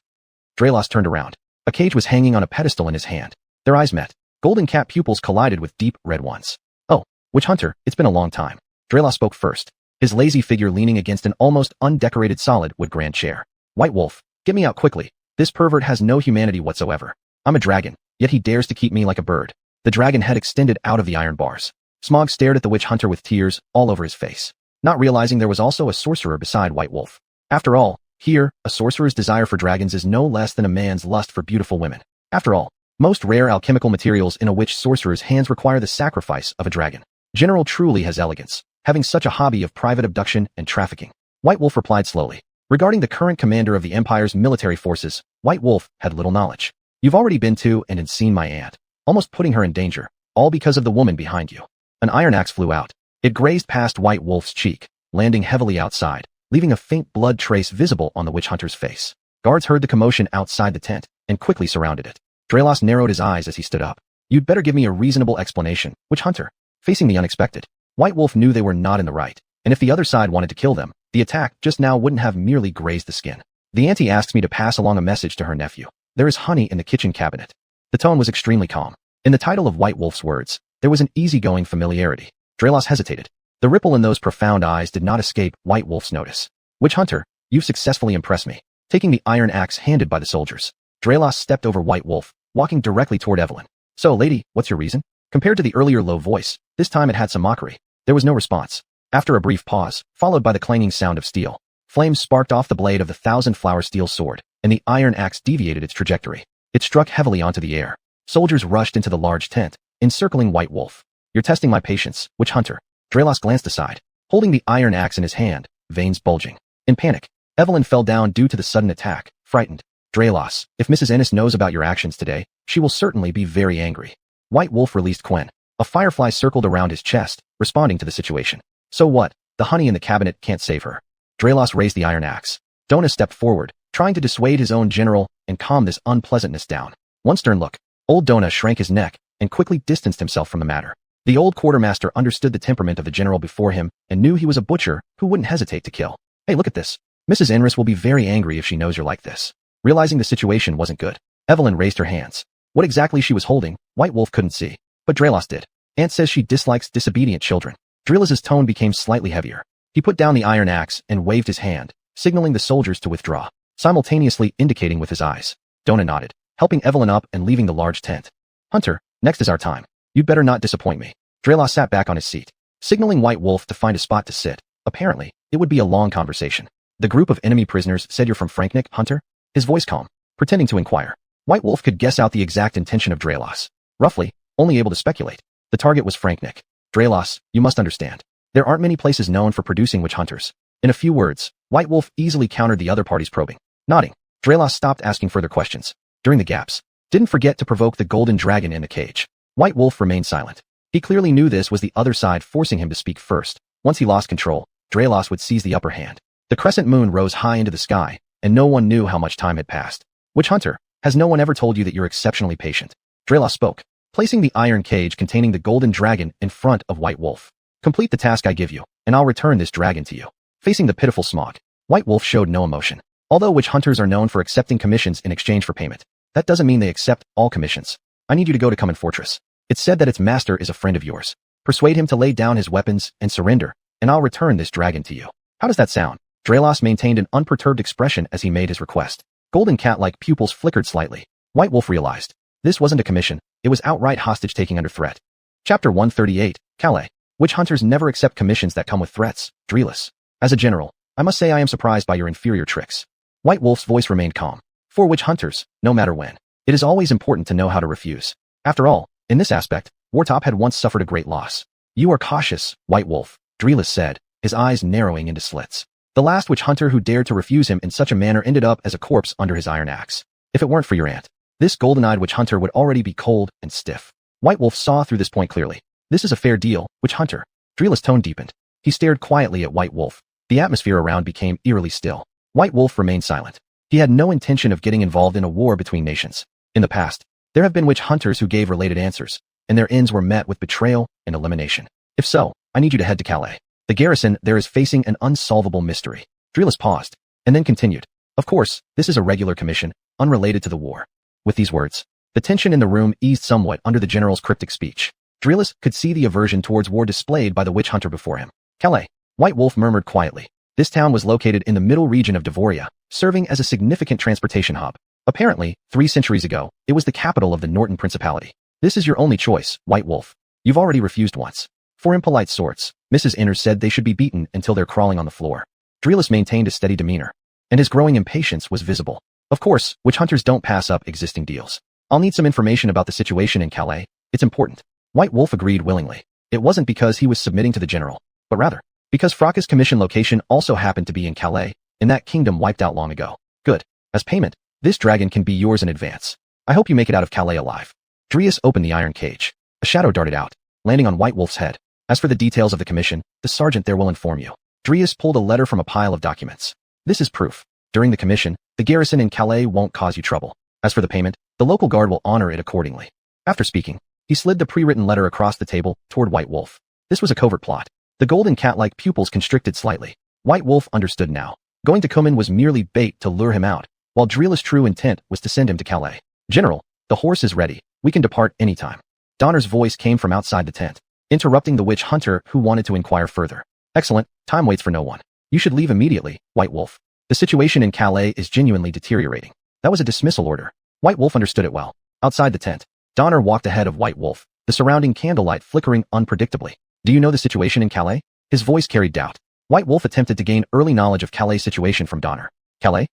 Dralos turned around. A cage was hanging on a pedestal in his hand. Their eyes met. Golden Cat pupils collided with deep red ones. Oh, Witch Hunter, it's been a long time. Dralos spoke first, his lazy figure leaning against an almost undecorated solid wood grand chair. White Wolf, get me out quickly. This pervert has no humanity whatsoever. I'm a dragon, yet he dares to keep me like a bird. The dragon head extended out of the iron bars. Smog stared at the witch hunter with tears all over his face, not realizing there was also a sorcerer beside White Wolf. After all, here, a sorcerer's desire for dragons is no less than a man's lust for beautiful women. After all, most rare alchemical materials in a witch sorcerer's hands require the sacrifice of a dragon. General truly has elegance, having such a hobby of private abduction and trafficking. White Wolf replied slowly. Regarding the current commander of the Empire's military forces, White Wolf had little knowledge. You've already been to and seen my aunt, almost putting her in danger, all because of the woman behind you. An iron axe flew out. It grazed past White Wolf's cheek, landing heavily outside, leaving a faint blood trace visible on the witch hunter's face. Guards heard the commotion outside the tent and quickly surrounded it. Dralos narrowed his eyes as he stood up. You'd better give me a reasonable explanation, witch hunter. Facing the unexpected, White Wolf knew they were not in the right, and if the other side wanted to kill them, the attack just now wouldn't have merely grazed the skin. The auntie asks me to pass along a message to her nephew. There is honey in the kitchen cabinet. The tone was extremely calm. In the title of White Wolf's words, there was an easygoing familiarity. Dralos hesitated. The ripple in those profound eyes did not escape White Wolf's notice. Witch hunter, you've successfully impressed me. Taking the iron axe handed by the soldiers, Dralos stepped over White Wolf, walking directly toward Evelyn. So, lady, what's your reason? Compared to the earlier low voice, this time it had some mockery. There was no response. After a brief pause, followed by the clanging sound of steel, flames sparked off the blade of the thousand-flower steel sword, and the iron axe deviated its trajectory. It struck heavily onto the air. Soldiers rushed into the large tent, encircling White Wolf. You're testing my patience, witch hunter. Dralos glanced aside, holding the iron axe in his hand, veins bulging. In panic, Evelyn fell down due to the sudden attack, frightened. Dralos, if Mrs. Ennis knows about your actions today, she will certainly be very angry. White Wolf released Quen. A firefly circled around his chest, responding to the situation. So what? The honey in the cabinet can't save her. Dralos raised the iron axe. Dona stepped forward, trying to dissuade his own general and calm this unpleasantness down. One stern look. Old Dona shrank his neck and quickly distanced himself from the matter. The old quartermaster understood the temperament of the general before him and knew he was a butcher who wouldn't hesitate to kill. Hey, look at this. Mrs. Enris will be very angry if she knows you're like this. Realizing the situation wasn't good, Evelyn raised her hands. What exactly she was holding, White Wolf couldn't see, but Dralos did. Aunt says she dislikes disobedient children. Dralos' tone became slightly heavier. He put down the iron axe and waved his hand, signaling the soldiers to withdraw, simultaneously indicating with his eyes. Dona nodded, helping Evelyn up and leaving the large tent. Hunter, next is our time. You'd better not disappoint me. Dralos sat back on his seat, signaling White Wolf to find a spot to sit. Apparently, it would be a long conversation. The group of enemy prisoners said you're from Franknick, Hunter? His voice calm, pretending to inquire. White Wolf could guess out the exact intention of Dralos. Roughly, only able to speculate. The target was Franknick. Dralos, you must understand. There aren't many places known for producing witch hunters. In a few words, White Wolf easily countered the other party's probing. Nodding, Dralos stopped asking further questions. During the gaps, didn't forget to provoke the golden dragon in the cage. White Wolf remained silent. He clearly knew this was the other side forcing him to speak first. Once he lost control, Dralos would seize the upper hand. The crescent moon rose high into the sky, and no one knew how much time had passed. Witch hunter, has no one ever told you that you're exceptionally patient? Dralos spoke, placing the iron cage containing the golden dragon in front of White Wolf. Complete the task I give you, and I'll return this dragon to you. Facing the pitiful Smog, White Wolf showed no emotion. Although witch hunters are known for accepting commissions in exchange for payment, that doesn't mean they accept all commissions. I need you to go to Common Fortress. It's said that its master is a friend of yours. Persuade him to lay down his weapons and surrender, and I'll return this dragon to you. How does that sound? Dralos maintained an unperturbed expression as he made his request. Golden cat-like pupils flickered slightly. White Wolf realized. This wasn't a commission, it was outright hostage-taking under threat. Chapter 138, Calais. Witch hunters never accept commissions that come with threats, Dralos. As a general, I must say I am surprised by your inferior tricks. White Wolf's voice remained calm. For witch hunters, no matter when, it is always important to know how to refuse. After all, in this aspect, Wartop had once suffered a great loss. You are cautious, White Wolf, Dralos said, his eyes narrowing into slits. The last witch hunter who dared to refuse him in such a manner ended up as a corpse under his iron axe. If it weren't for your aunt, this golden-eyed witch hunter would already be cold and stiff. White Wolf saw through this point clearly. This is a fair deal, witch hunter. Dralos' tone deepened. He stared quietly at White Wolf. The atmosphere around became eerily still. White Wolf remained silent. He had no intention of getting involved in a war between nations. In the past, there have been witch hunters who gave related answers, and their ends were met with betrayal and elimination. If so, I need you to head to Calais. The garrison there is facing an unsolvable mystery. Dralos paused, and then continued. Of course, this is a regular commission, unrelated to the war. With these words, the tension in the room eased somewhat under the general's cryptic speech. Dralos could see the aversion towards war displayed by the witch hunter before him. Calais, White Wolf murmured quietly. This town was located in the middle region of Devoria, serving as a significant transportation hub. Apparently, 3 centuries ago, it was the capital of the Norton Principality. This is your only choice, White Wolf. You've already refused once. For impolite sorts, Mrs. Inner said they should be beaten until they're crawling on the floor. Dralos maintained a steady demeanor, and his growing impatience was visible. Of course, witch hunters don't pass up existing deals. I'll need some information about the situation in Calais. It's important. White Wolf agreed willingly. It wasn't because he was submitting to the general, but rather, because Fraka's commission location also happened to be in Calais, in that kingdom wiped out long ago. Good. As payment, this dragon can be yours in advance. I hope you make it out of Calais alive. Dralos opened the iron cage. A shadow darted out, landing on White Wolf's head. As for the details of the commission, the sergeant there will inform you. Dralos pulled a letter from a pile of documents. This is proof. During the commission, the garrison in Calais won't cause you trouble. As for the payment, the local guard will honor it accordingly. After speaking, he slid the pre-written letter across the table toward White Wolf. This was a covert plot. The golden cat-like pupils constricted slightly. White Wolf understood now. Going to Cumin was merely bait to lure him out, while Dralos' true intent was to send him to Calais. General, the horse is ready. We can depart anytime. Donner's voice came from outside the tent, interrupting the witch hunter who wanted to inquire further. Excellent, time waits for no one. You should leave immediately, White Wolf. The situation in Calais is genuinely deteriorating. That was a dismissal order. White Wolf understood it well. Outside the tent, Donner walked ahead of White Wolf, the surrounding candlelight flickering unpredictably. Do you know the situation in Calais? His voice carried doubt. White Wolf attempted to gain early knowledge of Calais' situation from Donner. Calais?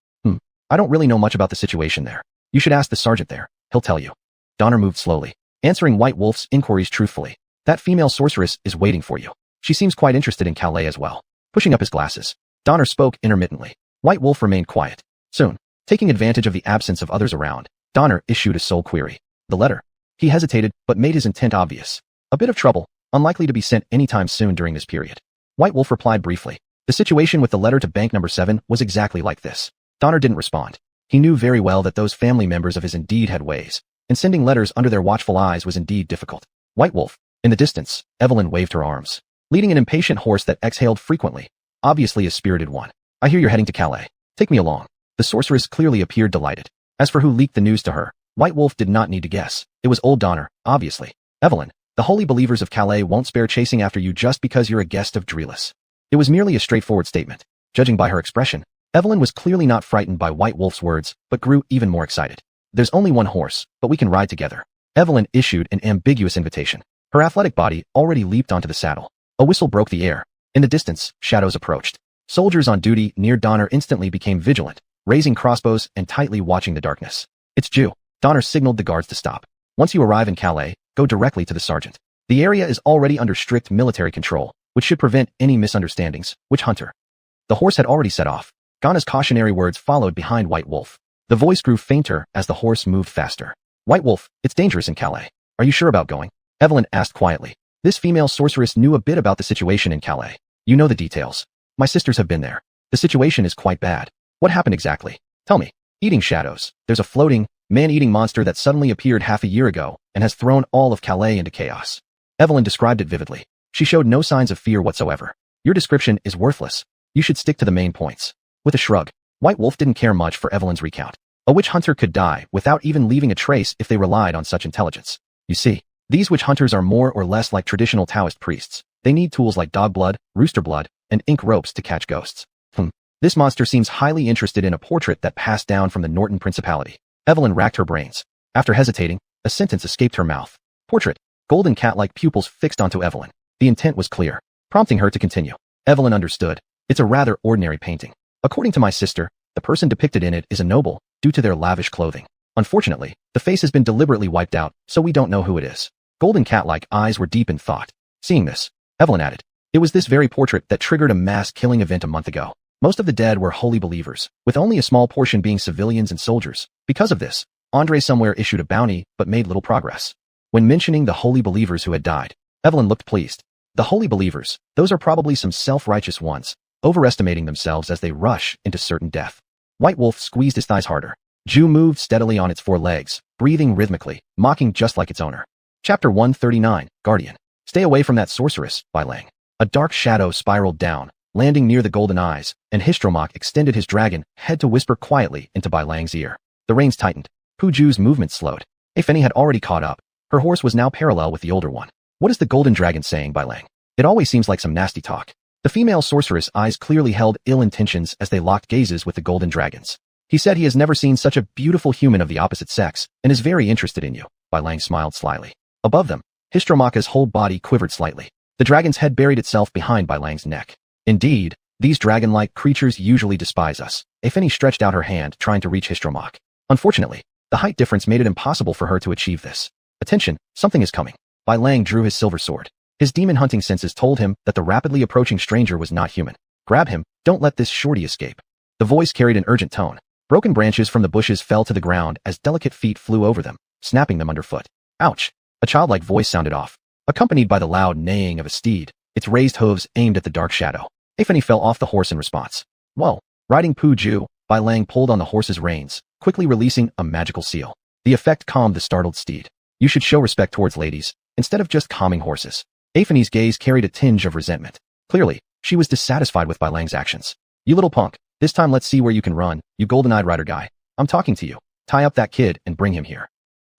I don't really know much about the situation there. You should ask the sergeant there. He'll tell you. Donner moved slowly, answering White Wolf's inquiries truthfully. That female sorceress is waiting for you. She seems quite interested in Calais as well. Pushing up his glasses, Donner spoke intermittently. White Wolf remained quiet. Soon, taking advantage of the absence of others around, Donner issued a sole query. The letter. He hesitated, but made his intent obvious. A bit of trouble, unlikely to be sent anytime soon during this period. White Wolf replied briefly. The situation with the letter to Bank Number 7 was exactly like this. Donner didn't respond. He knew very well that those family members of his indeed had ways, and sending letters under their watchful eyes was indeed difficult. White Wolf. In the distance, Evelyn waved her arms, leading an impatient horse that exhaled frequently, obviously a spirited one. I hear you're heading to Calais. Take me along. The sorceress clearly appeared delighted. As for who leaked the news to her, White Wolf did not need to guess. It was old Donner, obviously. Evelyn, the holy believers of Calais won't spare chasing after you just because you're a guest of Dralos. It was merely a straightforward statement. Judging by her expression, Evelyn was clearly not frightened by White Wolf's words, but grew even more excited. There's only one horse, but we can ride together. Evelyn issued an ambiguous invitation. Her athletic body already leaped onto the saddle. A whistle broke the air. In the distance, shadows approached. Soldiers on duty near Donner instantly became vigilant, raising crossbows and tightly watching the darkness. It's due. Donner signaled the guards to stop. Once you arrive in Calais, go directly to the sergeant. The area is already under strict military control, which should prevent any misunderstandings. Witch hunter. The horse had already set off. Ghana's cautionary words followed behind White Wolf. The voice grew fainter as the horse moved faster. White Wolf, it's dangerous in Calais. Are you sure about going? Evelyn asked quietly. This female sorceress knew a bit about the situation in Calais. You know the details. My sisters have been there. The situation is quite bad. What happened exactly? Tell me. Eating shadows. There's a floating, man-eating monster that suddenly appeared half a year ago and has thrown all of Calais into chaos. Evelyn described it vividly. She showed no signs of fear whatsoever. Your description is worthless. You should stick to the main points. With a shrug, White Wolf didn't care much for Evelyn's recount. A witch hunter could die without even leaving a trace if they relied on such intelligence. You see, these witch hunters are more or less like traditional Taoist priests. They need tools like dog blood, rooster blood, and ink ropes to catch ghosts. This monster seems highly interested in a portrait that passed down from the Norton Principality. Evelyn racked her brains. After hesitating, a sentence escaped her mouth. Portrait. Golden cat-like pupils fixed onto Evelyn. The intent was clear, prompting her to continue. Evelyn understood. It's a rather ordinary painting. According to my sister, the person depicted in it is a noble, due to their lavish clothing. Unfortunately, the face has been deliberately wiped out, so we don't know who it is. Golden cat-like eyes were deep in thought. Seeing this, Evelyn added, it was this very portrait that triggered a mass killing event a month ago. Most of the dead were holy believers, with only a small portion being civilians and soldiers. Because of this, Andre somewhere issued a bounty but made little progress. When mentioning the holy believers who had died, Evelyn looked pleased. The holy believers, those are probably some self-righteous ones, overestimating themselves as they rush into certain death. White Wolf squeezed his thighs harder. Jew moved steadily on its 4 legs, breathing rhythmically, mocking just like its owner. Chapter 139, Guardian. Stay away from that sorceress, Bai Lang. A dark shadow spiraled down, landing near the golden eyes, and Histromach extended his dragon head to whisper quietly into Bai Lang's ear. The reins tightened. Puju's movement slowed. Afeni had already caught up. Her horse was now parallel with the older one. What is the golden dragon saying, Bai Lang? It always seems like some nasty talk. The female sorceress' eyes clearly held ill intentions as they locked gazes with the golden dragon's. He said he has never seen such a beautiful human of the opposite sex, and is very interested in you. Bai Lang smiled slyly. Above them, Histromach's whole body quivered slightly. The dragon's head buried itself behind Bai Lang's neck. Indeed, these dragon-like creatures usually despise us. Afeni stretched out her hand, trying to reach Histromach. Unfortunately, the height difference made it impossible for her to achieve this. Attention, something is coming. Bai Lang drew his silver sword. His demon-hunting senses told him that the rapidly approaching stranger was not human. Grab him, don't let this shorty escape. The voice carried an urgent tone. Broken branches from the bushes fell to the ground as delicate feet flew over them, snapping them underfoot. Ouch! A childlike voice sounded off, accompanied by the loud neighing of a steed, its raised hooves aimed at the dark shadow. Afeni fell off the horse in response. Whoa! Riding Puju, Bai Lang pulled on the horse's reins, quickly releasing a magical seal. The effect calmed the startled steed. You should show respect towards ladies, instead of just calming horses. Afeni's gaze carried a tinge of resentment. Clearly, she was dissatisfied with Bai Lang's actions. You little punk, this time let's see where you can run, you golden-eyed rider guy. I'm talking to you. Tie up that kid and bring him here.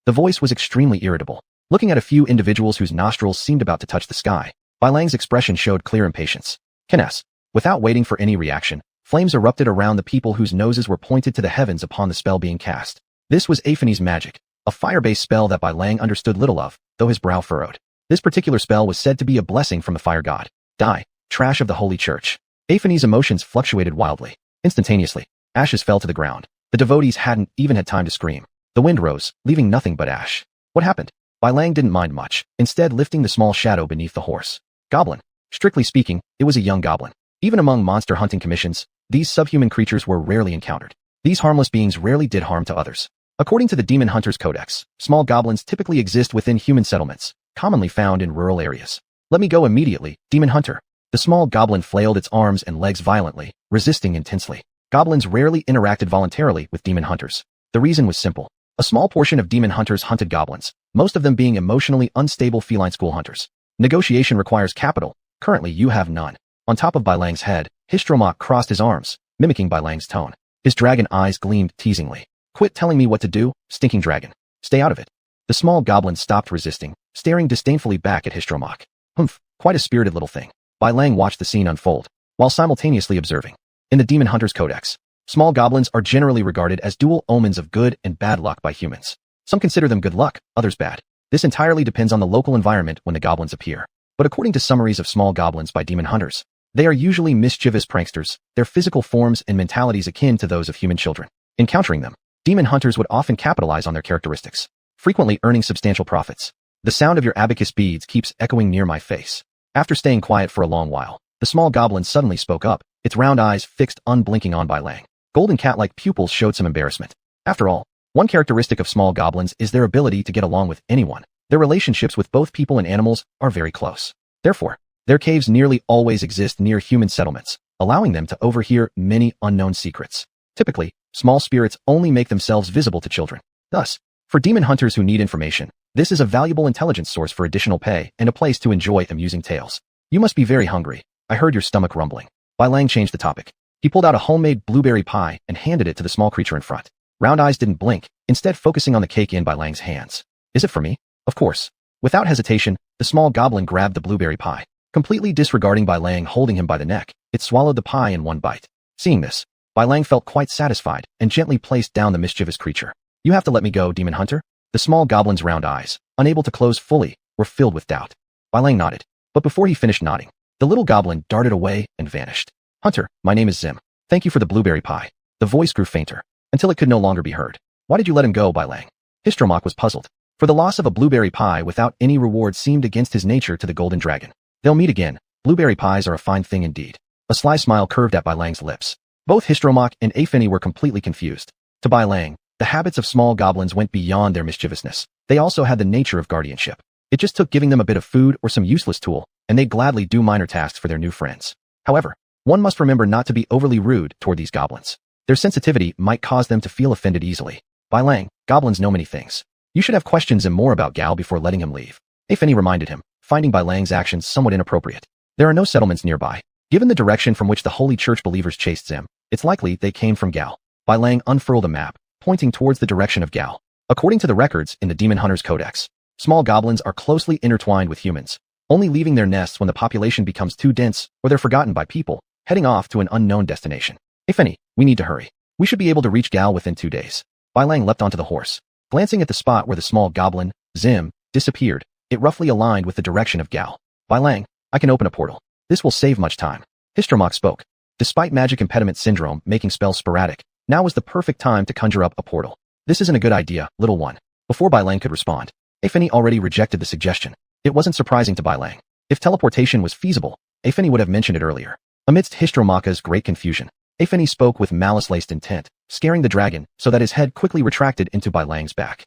The voice was extremely irritable. Looking at a few individuals whose nostrils seemed about to touch the sky, Bai Lang's expression showed clear impatience. Kenes. Without waiting for any reaction, flames erupted around the people whose noses were pointed to the heavens upon the spell being cast. This was Afeni's magic, a fire-based spell that Bai Lang understood little of, though his brow furrowed. This particular spell was said to be a blessing from the fire god. Die, trash of the holy church. Afeni's emotions fluctuated wildly. Instantaneously, ashes fell to the ground. The devotees hadn't even had time to scream. The wind rose, leaving nothing but ash. What happened? Bai Lang didn't mind much, instead lifting the small shadow beneath the horse. Goblin. Strictly speaking, it was a young goblin. Even among monster hunting commissions, these subhuman creatures were rarely encountered. These harmless beings rarely did harm to others. According to the Demon Hunter's Codex, small goblins typically exist within human settlements, commonly found in rural areas. Let me go immediately, Demon Hunter. The small goblin flailed its arms and legs violently, resisting intensely. Goblins rarely interacted voluntarily with demon hunters. The reason was simple. A small portion of demon hunters hunted goblins, most of them being emotionally unstable feline school hunters. Negotiation requires capital. Currently you have none. On top of Bai Lang's head, Histromach crossed his arms, mimicking Bai Lang's tone. His dragon eyes gleamed teasingly. Quit telling me what to do, stinking dragon. Stay out of it. The small goblin stopped resisting, staring disdainfully back at Histromach. Humph, quite a spirited little thing. Bai Lang watched the scene unfold, while simultaneously observing. In the Demon Hunter's Codex, small goblins are generally regarded as dual omens of good and bad luck by humans. Some consider them good luck, others bad. This entirely depends on the local environment when the goblins appear. But according to summaries of small goblins by demon hunters, they are usually mischievous pranksters, their physical forms and mentalities akin to those of human children. Encountering them, demon hunters would often capitalize on their characteristics, frequently earning substantial profits. The sound of your abacus beads keeps echoing near my face. After staying quiet for a long while, the small goblin suddenly spoke up, its round eyes fixed unblinking on Bai Lang. Golden cat-like pupils showed some embarrassment. After all, one characteristic of small goblins is their ability to get along with anyone. Their relationships with both people and animals are very close. Therefore, their caves nearly always exist near human settlements, allowing them to overhear many unknown secrets. Typically, small spirits only make themselves visible to children. Thus, for demon hunters who need information, this is a valuable intelligence source for additional pay and a place to enjoy amusing tales. You must be very hungry. I heard your stomach rumbling. Bai Lang changed the topic. He pulled out a homemade blueberry pie and handed it to the small creature in front. Round eyes didn't blink, instead focusing on the cake in by Lang's hands. Is it for me? Of course. Without hesitation, the small goblin grabbed the blueberry pie. Completely disregarding Bai Lang holding him by the neck, it swallowed the pie in one bite. Seeing this, Bai Lang felt quite satisfied and gently placed down the mischievous creature. You have to let me go, demon hunter? The small goblin's round eyes, unable to close fully, were filled with doubt. Bai Lang nodded, but before he finished nodding, the little goblin darted away and vanished. Hunter, my name is Zim. Thank you for the blueberry pie. The voice grew fainter, until it could no longer be heard. Why did you let him go, Bai Lang? Histromach was puzzled, for the loss of a blueberry pie without any reward seemed against his nature to the golden dragon. They'll meet again. Blueberry pies are a fine thing indeed. A sly smile curved at Bai Lang's lips. Both Histromach and Afeni were completely confused. To Bai Lang, the habits of small goblins went beyond their mischievousness. They also had the nature of guardianship. It just took giving them a bit of food or some useless tool, and they'd gladly do minor tasks for their new friends. However, one must remember not to be overly rude toward these goblins. Their sensitivity might cause them to feel offended easily. Bai Lang, goblins know many things. You should have questioned him more about Gal before letting him leave. Afeni reminded him, finding Bai Lang's actions somewhat inappropriate. There are no settlements nearby. Given the direction from which the Holy Church believers chased Zim, it's likely they came from Gal. Bai Lang unfurled a map, pointing towards the direction of Gal. According to the records in the Demon Hunter's Codex, small goblins are closely intertwined with humans, only leaving their nests when the population becomes too dense or they're forgotten by people, heading off to an unknown destination. Afeni, we need to hurry. We should be able to reach Gal within 2 days. Bai Lang leapt onto the horse. Glancing at the spot where the small goblin, Zim, disappeared, it roughly aligned with the direction of Gal. Bai Lang, I can open a portal. This will save much time. Histromach spoke. Despite magic impediment syndrome making spells sporadic, now was the perfect time to conjure up a portal. This isn't a good idea, little one. Before Bai Lang could respond, Afeni already rejected the suggestion. It wasn't surprising to Bai Lang. If teleportation was feasible, Afeni would have mentioned it earlier. Amidst Histromach's great confusion, Afeni spoke with malice-laced intent, scaring the dragon so that his head quickly retracted into Bai Lang's back.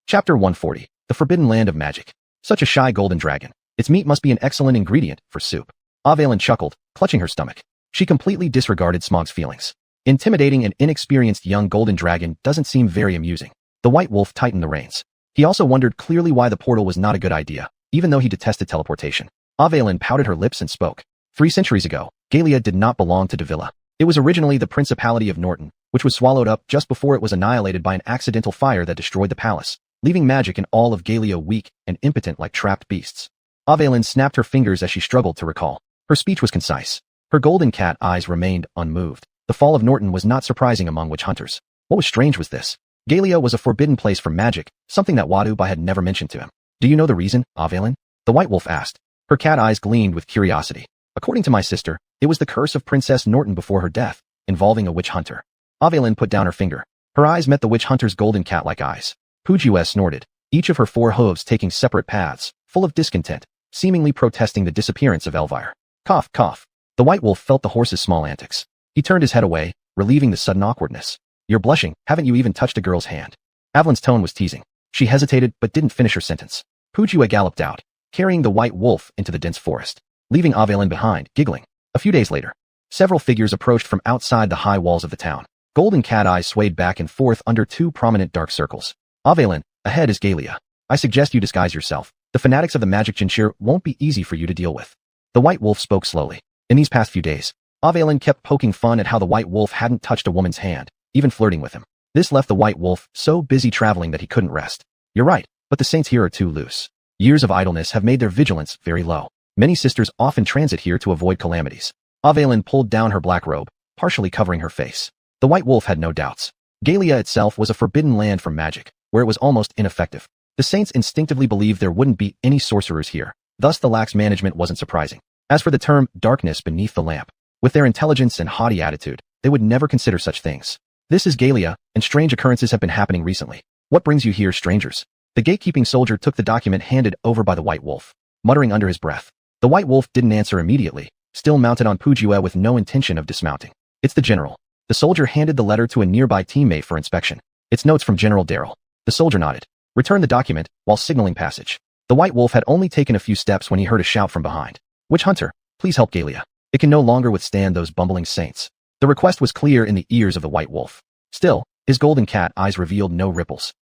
Chapter 140. The Forbidden Land of Magic. Such a shy golden dragon. Its meat must be an excellent ingredient for soup. Avelin chuckled, clutching her stomach. She completely disregarded Smog's feelings. Intimidating an inexperienced young golden dragon doesn't seem very amusing. The white wolf tightened the reins. He also wondered clearly why the portal was not a good idea, even though he detested teleportation. Avelin pouted her lips and spoke. 3 centuries ago, Galia did not belong to Davila. It was originally the Principality of Norton, which was swallowed up just before it was annihilated by an accidental fire that destroyed the palace, leaving magic and all of Galia weak and impotent like trapped beasts. Avelin snapped her fingers as she struggled to recall. Her speech was concise. Her golden cat eyes remained unmoved. The fall of Norton was not surprising among witch hunters. What was strange was this. Galia was a forbidden place for magic, something that Wadubai had never mentioned to him. Do you know the reason, Avelin? The white wolf asked. Her cat eyes gleamed with curiosity. According to my sister, it was the curse of Princess Norton before her death, involving a witch hunter. Avelin put down her finger. Her eyes met the witch hunter's golden cat-like eyes. Pujiue snorted, each of her 4 hooves taking separate paths, full of discontent, seemingly protesting the disappearance of Elvire. Cough, cough. The white wolf felt the horse's small antics. He turned his head away, relieving the sudden awkwardness. You're blushing, haven't you even touched a girl's hand? Avelin's tone was teasing. She hesitated but didn't finish her sentence. Pujiue galloped out, carrying the white wolf into the dense forest, leaving Avelin behind, giggling. A few days later, several figures approached from outside the high walls of the town. Golden cat eyes swayed back and forth under 2 prominent dark circles. Avelin, ahead is Galia. I suggest you disguise yourself. The fanatics of the magic Jinshir won't be easy for you to deal with. The white wolf spoke slowly. In these past few days, Avelin kept poking fun at how the white wolf hadn't touched a woman's hand, even flirting with him. This left the white wolf so busy traveling that he couldn't rest. You're right, but the saints here are too loose. Years of idleness have made their vigilance very low. Many sisters often transit here to avoid calamities. Avelin pulled down her black robe, partially covering her face. The white wolf had no doubts. Galia itself was a forbidden land from magic, where it was almost ineffective. The saints instinctively believed there wouldn't be any sorcerers here, thus the lax management wasn't surprising. As for the term darkness beneath the lamp, with their intelligence and haughty attitude, they would never consider such things. This is Galia, and strange occurrences have been happening recently. What brings you here, strangers? The gatekeeping soldier took the document handed over by the white wolf, muttering under his breath. The white wolf didn't answer immediately, still mounted on Pujiue with no intention of dismounting. It's the general. The soldier handed the letter to a nearby teammate for inspection. It's notes from General Darrell. The soldier nodded, returned the document, while signaling passage. The white wolf had only taken a few steps when he heard a shout from behind. Witch hunter, please help Galia. It can no longer withstand those bumbling saints. The request was clear in the ears of the white wolf. Still, his golden cat eyes revealed no ripples.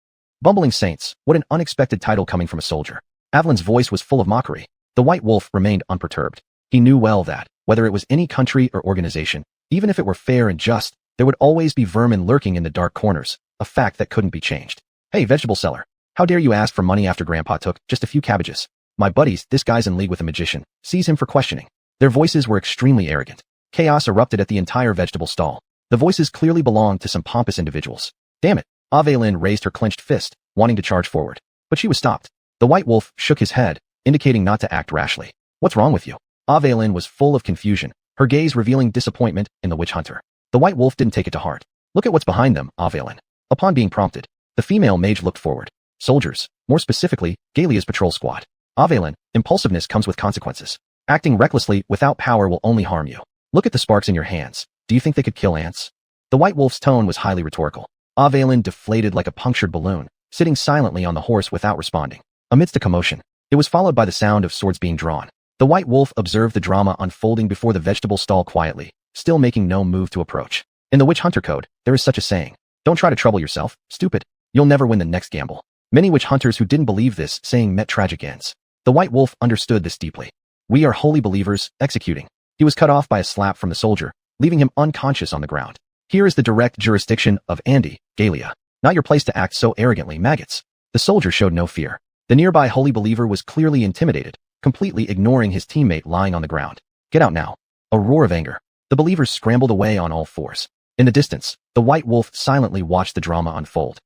Bumbling saints, what an unexpected title coming from a soldier. Avelin's voice was full of mockery. The white wolf remained unperturbed. He knew well that, whether it was any country or organization, even if it were fair and just, there would always be vermin lurking in the dark corners, a fact that couldn't be changed. Hey, vegetable seller. How dare you ask for money after Grandpa took just a few cabbages? My buddies, this guy's in league with a magician. Seize him for questioning. Their voices were extremely arrogant. Chaos erupted at the entire vegetable stall. The voices clearly belonged to some pompous individuals. Damn it. Avelyn raised her clenched fist, wanting to charge forward. But she was stopped. The white wolf shook his head, indicating not to act rashly. What's wrong with you? Avelyn was full of confusion, her gaze revealing disappointment in the witch hunter. The white wolf didn't take it to heart. Look at what's behind them, Avelyn. Upon being prompted, the female mage looked forward. Soldiers, more specifically, Galia's patrol squad. Avelyn, impulsiveness comes with consequences. Acting recklessly without power will only harm you. Look at the sparks in your hands. Do you think they could kill ants? The white wolf's tone was highly rhetorical. Avelyn deflated like a punctured balloon, sitting silently on the horse without responding. Amidst a commotion, it was followed by the sound of swords being drawn. The white wolf observed the drama unfolding before the vegetable stall quietly, still making no move to approach. In the witch hunter code, there is such a saying. Don't try to trouble yourself, stupid. You'll never win the next gamble. Many witch hunters who didn't believe this saying met tragic ends. The white wolf understood this deeply. We are holy believers, executing. He was cut off by a slap from the soldier, leaving him unconscious on the ground. Here is the direct jurisdiction of Andy, Galia. Not your place to act so arrogantly, maggots. The soldier showed no fear. The nearby holy believer was clearly intimidated, completely ignoring his teammate lying on the ground. Get out now. A roar of anger. The believers scrambled away on all fours. In the distance, the white wolf silently watched the drama unfold.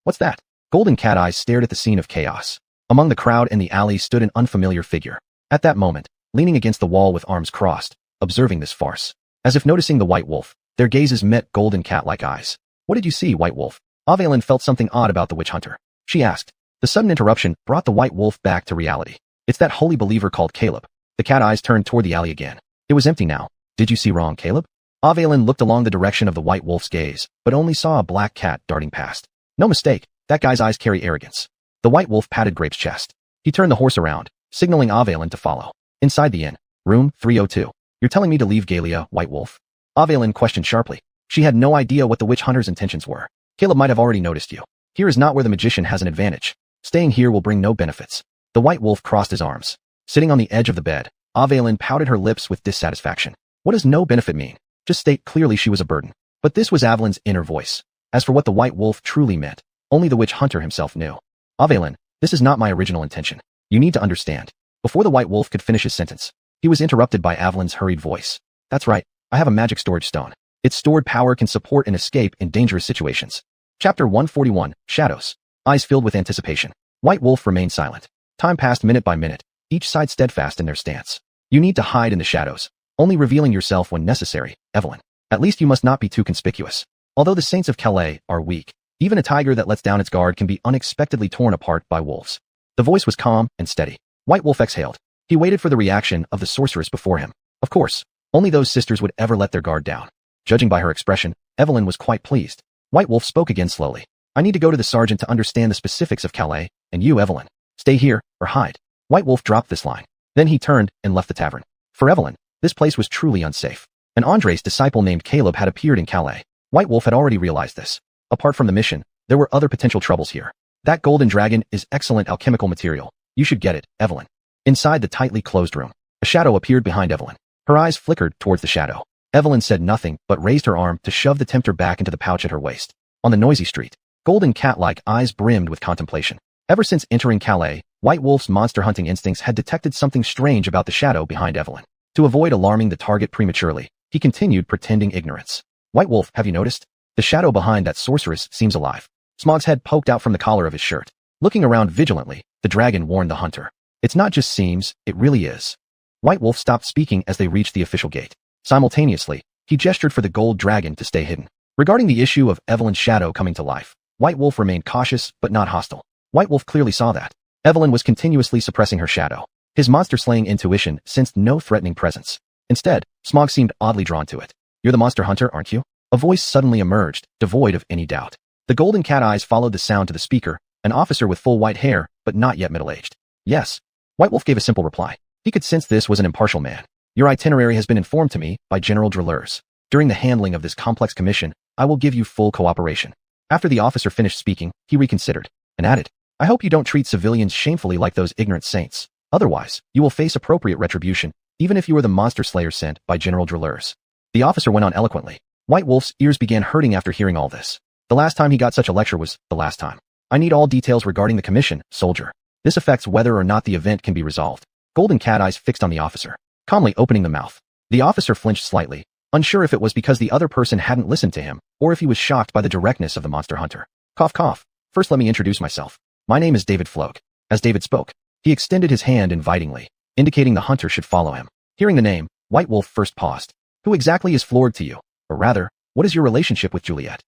What's that? Golden cat eyes stared at the scene of chaos. Among the crowd in the alley stood an unfamiliar figure. At that moment, leaning against the wall with arms crossed, observing this farce. As if noticing the white wolf, their gazes met golden cat-like eyes. What did you see, white wolf? Avelyn felt something odd about the witch hunter. She asked. The sudden interruption brought the white wolf back to reality. It's that holy believer called Caleb. The cat eyes turned toward the alley again. It was empty now. Did you see wrong, Caleb? Avelyn looked along the direction of the white wolf's gaze, but only saw a black cat darting past. No mistake, that guy's eyes carry arrogance. The white wolf patted Grape's chest. He turned the horse around, signaling Avelyn to follow. Inside the inn, room 302. You're telling me to leave Galia, white wolf? Avelyn questioned sharply. She had no idea what the witch hunter's intentions were. Caleb might have already noticed you. Here is not where the magician has an advantage. Staying here will bring no benefits. The white wolf crossed his arms. Sitting on the edge of the bed, Avelyn pouted her lips with dissatisfaction. What does no benefit mean? Just state clearly she was a burden. But this was Avelyn's inner voice. As for what the white wolf truly meant, only the witch hunter himself knew. Avelyn, this is not my original intention. You need to understand. Before the white wolf could finish his sentence, he was interrupted by Avelyn's hurried voice. That's right, I have a magic storage stone. Its stored power can support an escape in dangerous situations. Chapter 141, Shadows. Eyes filled with anticipation. White wolf remained silent. Time passed minute by minute, each side steadfast in their stance. You need to hide in the shadows, only revealing yourself when necessary, Evelyn. At least you must not be too conspicuous. Although the saints of Calais are weak, even a tiger that lets down its guard can be unexpectedly torn apart by wolves. The voice was calm and steady. White wolf exhaled. He waited for the reaction of the sorceress before him. Of course, only those sisters would ever let their guard down. Judging by her expression, Evelyn was quite pleased. White wolf spoke again slowly. I need to go to the sergeant to understand the specifics of Calais, and you, Evelyn, stay here or hide. White wolf dropped this line. Then he turned and left the tavern. For Evelyn, this place was truly unsafe. An Andre's disciple named Caleb had appeared in Calais. White wolf had already realized this. Apart from the mission, there were other potential troubles here. That golden dragon is excellent alchemical material. You should get it, Evelyn. Inside the tightly closed room, a shadow appeared behind Evelyn. Her eyes flickered towards the shadow. Evelyn said nothing but raised her arm to shove the tempter back into the pouch at her waist. On the noisy street, golden cat-like eyes brimmed with contemplation. Ever since entering Calais, White Wolf's monster hunting instincts had detected something strange about the shadow behind Evelyn. To avoid alarming the target prematurely, he continued pretending ignorance. White Wolf, have you noticed? The shadow behind that sorceress seems alive. Smog's head poked out from the collar of his shirt. Looking around vigilantly, the dragon warned the hunter. It's not just seems, it really is. White Wolf stopped speaking as they reached the official gate. Simultaneously, he gestured for the gold dragon to stay hidden. Regarding the issue of Evelyn's shadow coming to life, White Wolf remained cautious but not hostile. White Wolf clearly saw that Evelyn was continuously suppressing her shadow. His monster-slaying intuition sensed no threatening presence. Instead, Smog seemed oddly drawn to it. You're the monster hunter, aren't you? A voice suddenly emerged, devoid of any doubt. The golden cat eyes followed the sound to the speaker, an officer with full white hair, but not yet middle-aged. Yes. White Wolf gave a simple reply. He could sense this was an impartial man. Your itinerary has been informed to me by General Drillers. During the handling of this complex commission, I will give you full cooperation. After the officer finished speaking, he reconsidered and added, I hope you don't treat civilians shamefully like those ignorant saints. Otherwise, you will face appropriate retribution, even if you are the monster slayer sent by General Drillers. The officer went on eloquently. White Wolf's ears began hurting after hearing all this. The last time he got such a lecture was the last time. I need all details regarding the commission, soldier. This affects whether or not the event can be resolved. Golden cat eyes fixed on the officer, calmly opening the mouth. The officer flinched slightly, unsure if it was because the other person hadn't listened to him, or if he was shocked by the directness of the monster hunter. Cough cough. First let me introduce myself. My name is David Floke. As David spoke, he extended his hand invitingly, indicating the hunter should follow him. Hearing the name, White Wolf first paused. Who exactly is Florg to you? Or rather, what is your relationship with Juliet?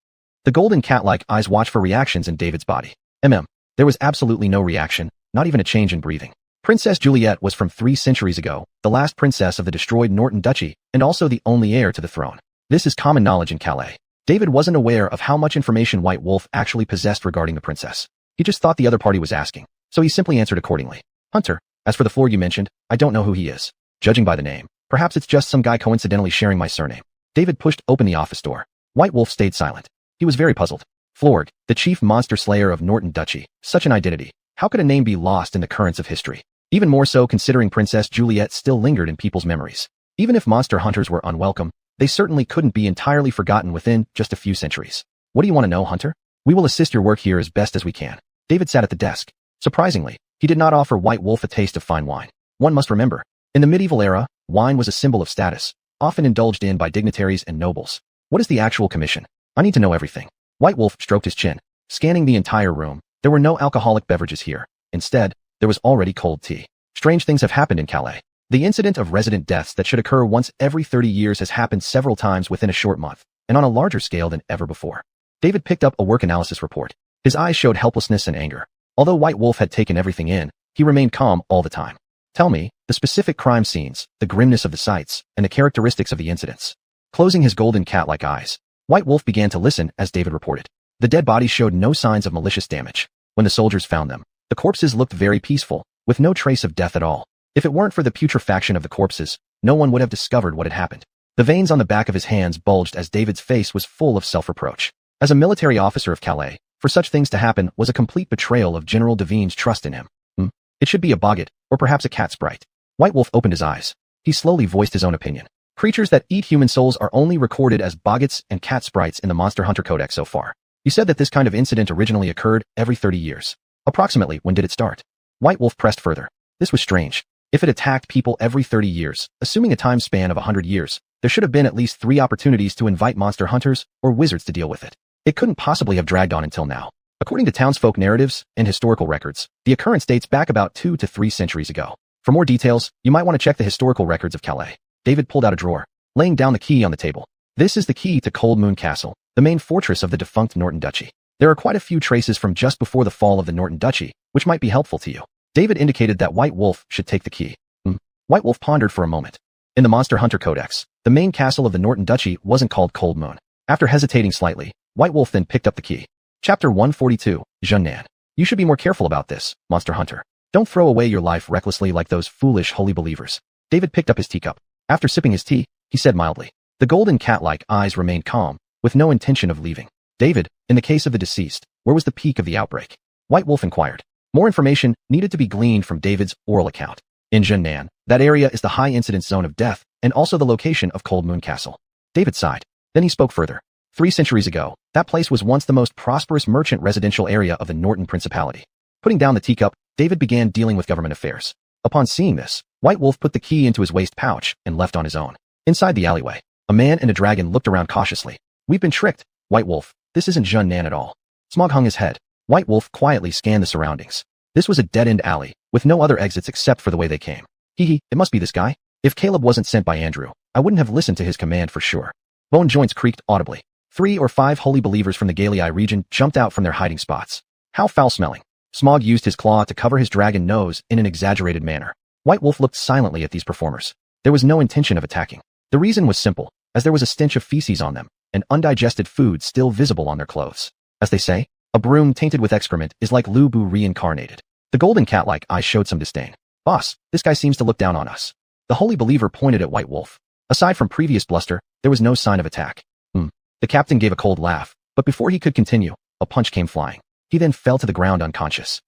The golden cat-like eyes watched for reactions in David's body. There was absolutely no reaction, not even a change in breathing. Princess Juliet was from 3 centuries ago, the last princess of the destroyed Norton Duchy, and also the only heir to the throne. This is common knowledge in Calais. David wasn't aware of how much information White Wolf actually possessed regarding the princess. He just thought the other party was asking, so he simply answered accordingly. Hunter, as for the Florg you mentioned, I don't know who he is. Judging by the name, perhaps it's just some guy coincidentally sharing my surname. David pushed open the office door. White Wolf stayed silent. He was very puzzled. Florg, the chief monster slayer of Norton Duchy, such an identity. How could a name be lost in the currents of history? Even more so considering Princess Juliet still lingered in people's memories. Even if monster hunters were unwelcome, they certainly couldn't be entirely forgotten within just a few centuries. What do you want to know, Hunter? We will assist your work here as best as we can. David sat at the desk. Surprisingly, he did not offer White Wolf a taste of fine wine. One must remember, in the medieval era, wine was a symbol of status, often indulged in by dignitaries and nobles. What is the actual commission? I need to know everything. White Wolf stroked his chin, scanning the entire room. There were no alcoholic beverages here. Instead, there was already cold tea. Strange things have happened in Calais. The incident of resident deaths that should occur once every 30 years has happened several times within a short month, and on a larger scale than ever before. David picked up a work analysis report. His eyes showed helplessness and anger. Although White Wolf had taken everything in, he remained calm all the time. Tell me, the specific crime scenes, the grimness of the sights, and the characteristics of the incidents. Closing his golden cat-like eyes, White Wolf began to listen as David reported. The dead bodies showed no signs of malicious damage. When the soldiers found them, the corpses looked very peaceful, with no trace of death at all. If it weren't for the putrefaction of the corpses, no one would have discovered what had happened. The veins on the back of his hands bulged as David's face was full of self-reproach. As a military officer of Calais, for such things to happen was a complete betrayal of General Devine's trust in him. It should be a boggart, or perhaps a cat sprite. White Wolf opened his eyes. He slowly voiced his own opinion. Creatures that eat human souls are only recorded as boggarts and cat sprites in the Monster Hunter Codex so far. You said that this kind of incident originally occurred every 30 years. Approximately, when did it start? White Wolf pressed further. This was strange. If it attacked people every 30 years, assuming a time span of 100 years, there should have been at least 3 opportunities to invite monster hunters or wizards to deal with it. It couldn't possibly have dragged on until now. According to townsfolk narratives and historical records, the occurrence dates back about 2 to 3 centuries ago. For more details, you might want to check the historical records of Calais. David pulled out a drawer, laying down the key on the table. This is the key to Cold Moon Castle, the main fortress of the defunct Norton Duchy. There are quite a few traces from just before the fall of the Norton Duchy, which might be helpful to you. David indicated that White Wolf should take the key. White Wolf pondered for a moment. In the Monster Hunter Codex, the main castle of the Norton Duchy wasn't called Cold Moon. After hesitating slightly, White Wolf then picked up the key. Chapter 142, Junnan. You should be more careful about this, Monster Hunter. Don't throw away your life recklessly like those foolish holy believers. David picked up his teacup. After sipping his tea, he said mildly. The golden cat-like eyes remained calm, with no intention of leaving. David, in the case of the deceased, where was the peak of the outbreak? White Wolf inquired. More information needed to be gleaned from David's oral account. In Junnan, that area is the high incidence zone of death, and also the location of Cold Moon Castle. David sighed. Then he spoke further. 3 centuries ago, that place was once the most prosperous merchant residential area of the Norton Principality. Putting down the teacup, David began dealing with government affairs. Upon seeing this, White Wolf put the key into his waist pouch and left on his own. Inside the alleyway, a man and a dragon looked around cautiously. We've been tricked, White Wolf. This isn't Junnan at all. Smog hung his head. White Wolf quietly scanned the surroundings. This was a dead-end alley, with no other exits except for the way they came. It must be this guy. If Caleb wasn't sent by Andrew, I wouldn't have listened to his command for sure. Bone joints creaked audibly. 3 or 5 holy believers from the Galii region jumped out from their hiding spots. How foul-smelling. Smog used his claw to cover his dragon nose in an exaggerated manner. White Wolf looked silently at these performers. There was no intention of attacking. The reason was simple, as there was a stench of feces on them, and undigested food still visible on their clothes. As they say, a broom tainted with excrement is like Lubu reincarnated. The golden cat-like eye showed some disdain. Boss, this guy seems to look down on us. The holy believer pointed at White Wolf. Aside from previous bluster, there was no sign of attack. The captain gave a cold laugh, but before he could continue, a punch came flying. He then fell to the ground unconscious.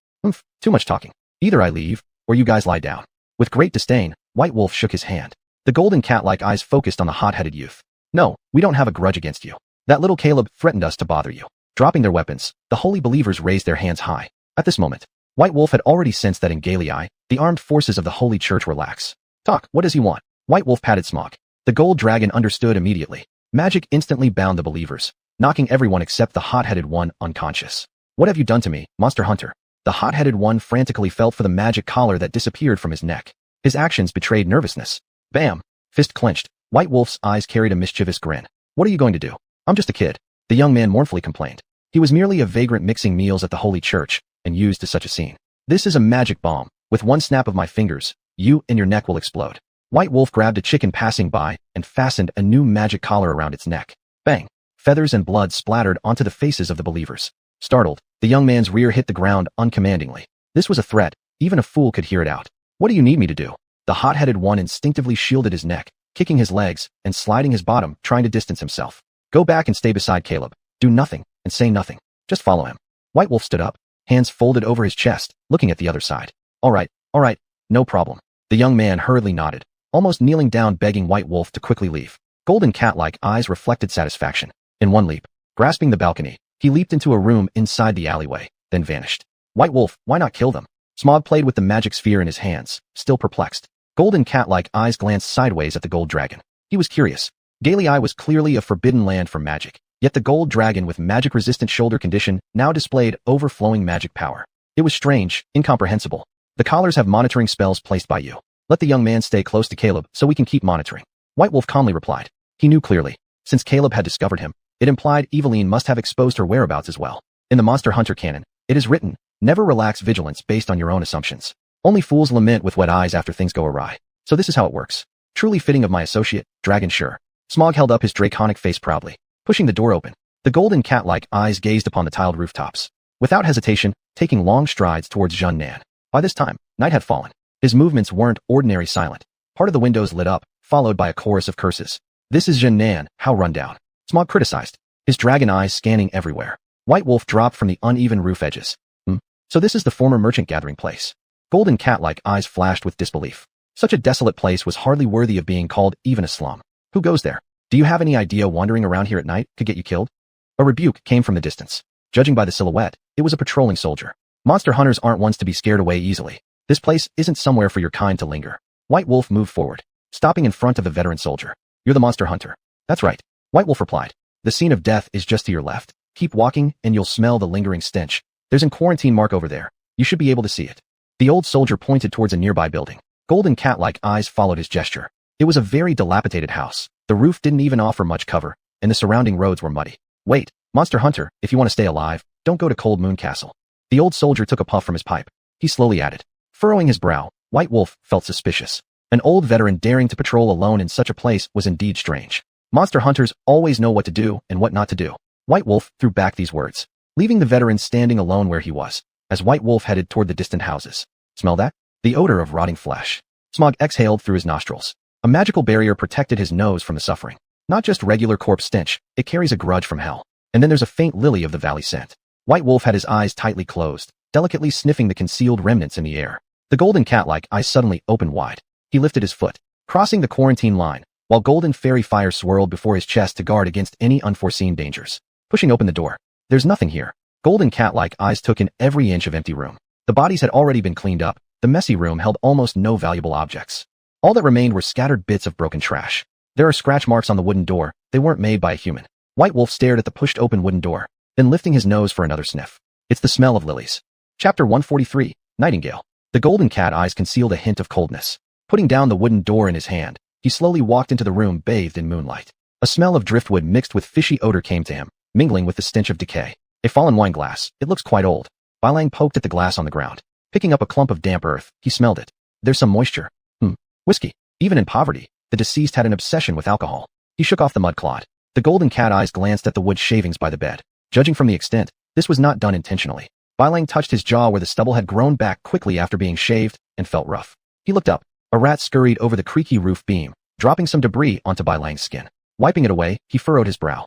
Too much talking. Either I leave, or you guys lie down. With great disdain, White Wolf shook his hand. The golden cat-like eyes focused on the hot-headed youth. No, we don't have a grudge against you. That little Caleb threatened us to bother you. Dropping their weapons, the holy believers raised their hands high. At this moment, White Wolf had already sensed that in Galii, the armed forces of the Holy Church were lax. Talk, what does he want? White Wolf patted Smog. The gold dragon understood immediately. Magic instantly bound the believers, knocking everyone except the hot-headed one unconscious. What have you done to me, monster hunter? The hot-headed one frantically felt for the magic collar that disappeared from his neck. His actions betrayed nervousness. Bam! Fist clenched. White Wolf's eyes carried a mischievous grin. What are you going to do? I'm just a kid. The young man mournfully complained. He was merely a vagrant mixing meals at the Holy Church, and used to such a scene. This is a magic bomb. With one snap of my fingers, you and your neck will explode. White Wolf grabbed a chicken passing by and fastened a new magic collar around its neck. Bang! Feathers and blood splattered onto the faces of the believers. Startled, the young man's rear hit the ground uncommandingly. This was a threat. Even a fool could hear it out. What do you need me to do? The hot-headed one instinctively shielded his neck, kicking his legs and sliding his bottom, trying to distance himself. Go back and stay beside Caleb. Do nothing and say nothing. Just follow him. White Wolf stood up, hands folded over his chest, looking at the other side. All right, no problem. The young man hurriedly nodded, almost kneeling down begging White Wolf to quickly leave. Golden cat-like eyes reflected satisfaction. In one leap, grasping the balcony, he leaped into a room inside the alleyway, then vanished. White Wolf, why not kill them? Smog played with the magic sphere in his hands, still perplexed. Golden cat-like eyes glanced sideways at the gold dragon. He was curious. Galii was clearly a forbidden land for magic, yet the gold dragon with magic-resistant shoulder condition now displayed overflowing magic power. It was strange, incomprehensible. The collars have monitoring spells placed by you. Let the young man stay close to Caleb so we can keep monitoring. White Wolf calmly replied. He knew clearly. Since Caleb had discovered him, it implied Eveline must have exposed her whereabouts as well. In the Monster Hunter canon, it is written, never relax vigilance based on your own assumptions. Only fools lament with wet eyes after things go awry. So this is how it works. Truly fitting of my associate, Dragon Sure. Smog held up his draconic face proudly, pushing the door open. The golden cat-like eyes gazed upon the tiled rooftops. Without hesitation, taking long strides towards Jun Nan. By this time, night had fallen. His movements weren't ordinary silent. Part of the windows lit up, followed by a chorus of curses. This is Jun Nan, how run down. Smog criticized, his dragon eyes scanning everywhere. White Wolf dropped from the uneven roof edges. So this is the former merchant gathering place. Golden cat-like eyes flashed with disbelief. Such a desolate place was hardly worthy of being called even a slum. Who goes there? Do you have any idea wandering around here at night could get you killed? A rebuke came from the distance. Judging by the silhouette, it was a patrolling soldier. Monster hunters aren't ones to be scared away easily. This place isn't somewhere for your kind to linger. White Wolf moved forward, stopping in front of the veteran soldier. You're the monster hunter. That's right. White Wolf replied. The scene of death is just to your left. Keep walking and you'll smell the lingering stench. There's a quarantine mark over there. You should be able to see it. The old soldier pointed towards a nearby building. Golden cat-like eyes followed his gesture. It was a very dilapidated house. The roof didn't even offer much cover, and the surrounding roads were muddy. Wait, monster hunter, if you want to stay alive, don't go to Cold Moon Castle. The old soldier took a puff from his pipe. He slowly added. Furrowing his brow, White Wolf felt suspicious. An old veteran daring to patrol alone in such a place was indeed strange. Monster hunters always know what to do and what not to do. White Wolf threw back these words, leaving the veteran standing alone where he was, as White Wolf headed toward the distant houses. Smell that? The odor of rotting flesh. Smog exhaled through his nostrils. A magical barrier protected his nose from the suffering. Not just regular corpse stench, it carries a grudge from hell. And then there's a faint lily of the valley scent. White Wolf had his eyes tightly closed, delicately sniffing the concealed remnants in the air. The golden cat-like eyes suddenly opened wide. He lifted his foot, crossing the quarantine line, while golden fairy fire swirled before his chest to guard against any unforeseen dangers. Pushing open the door. There's nothing here. Golden cat-like eyes took in every inch of empty room. The bodies had already been cleaned up. The messy room held almost no valuable objects. All that remained were scattered bits of broken trash. There are scratch marks on the wooden door. They weren't made by a human. White Wolf stared at the pushed open wooden door, then lifting his nose for another sniff. It's the smell of lilies. Chapter 143, Nightingale. The golden cat eyes concealed a hint of coldness. Putting down the wooden door in his hand, he slowly walked into the room bathed in moonlight. A smell of driftwood mixed with fishy odor came to him, mingling with the stench of decay. A fallen wine glass. It looks quite old. Bailang poked at the glass on the ground. Picking up a clump of damp earth, he smelled it. There's some moisture. Whiskey. Even in poverty, the deceased had an obsession with alcohol. He shook off the mud clod. The golden cat eyes glanced at the wood shavings by the bed. Judging from the extent, this was not done intentionally. Bailang touched his jaw where the stubble had grown back quickly after being shaved, and felt rough. He looked up. A rat scurried over the creaky roof beam, dropping some debris onto Bailang's skin. Wiping it away, he furrowed his brow.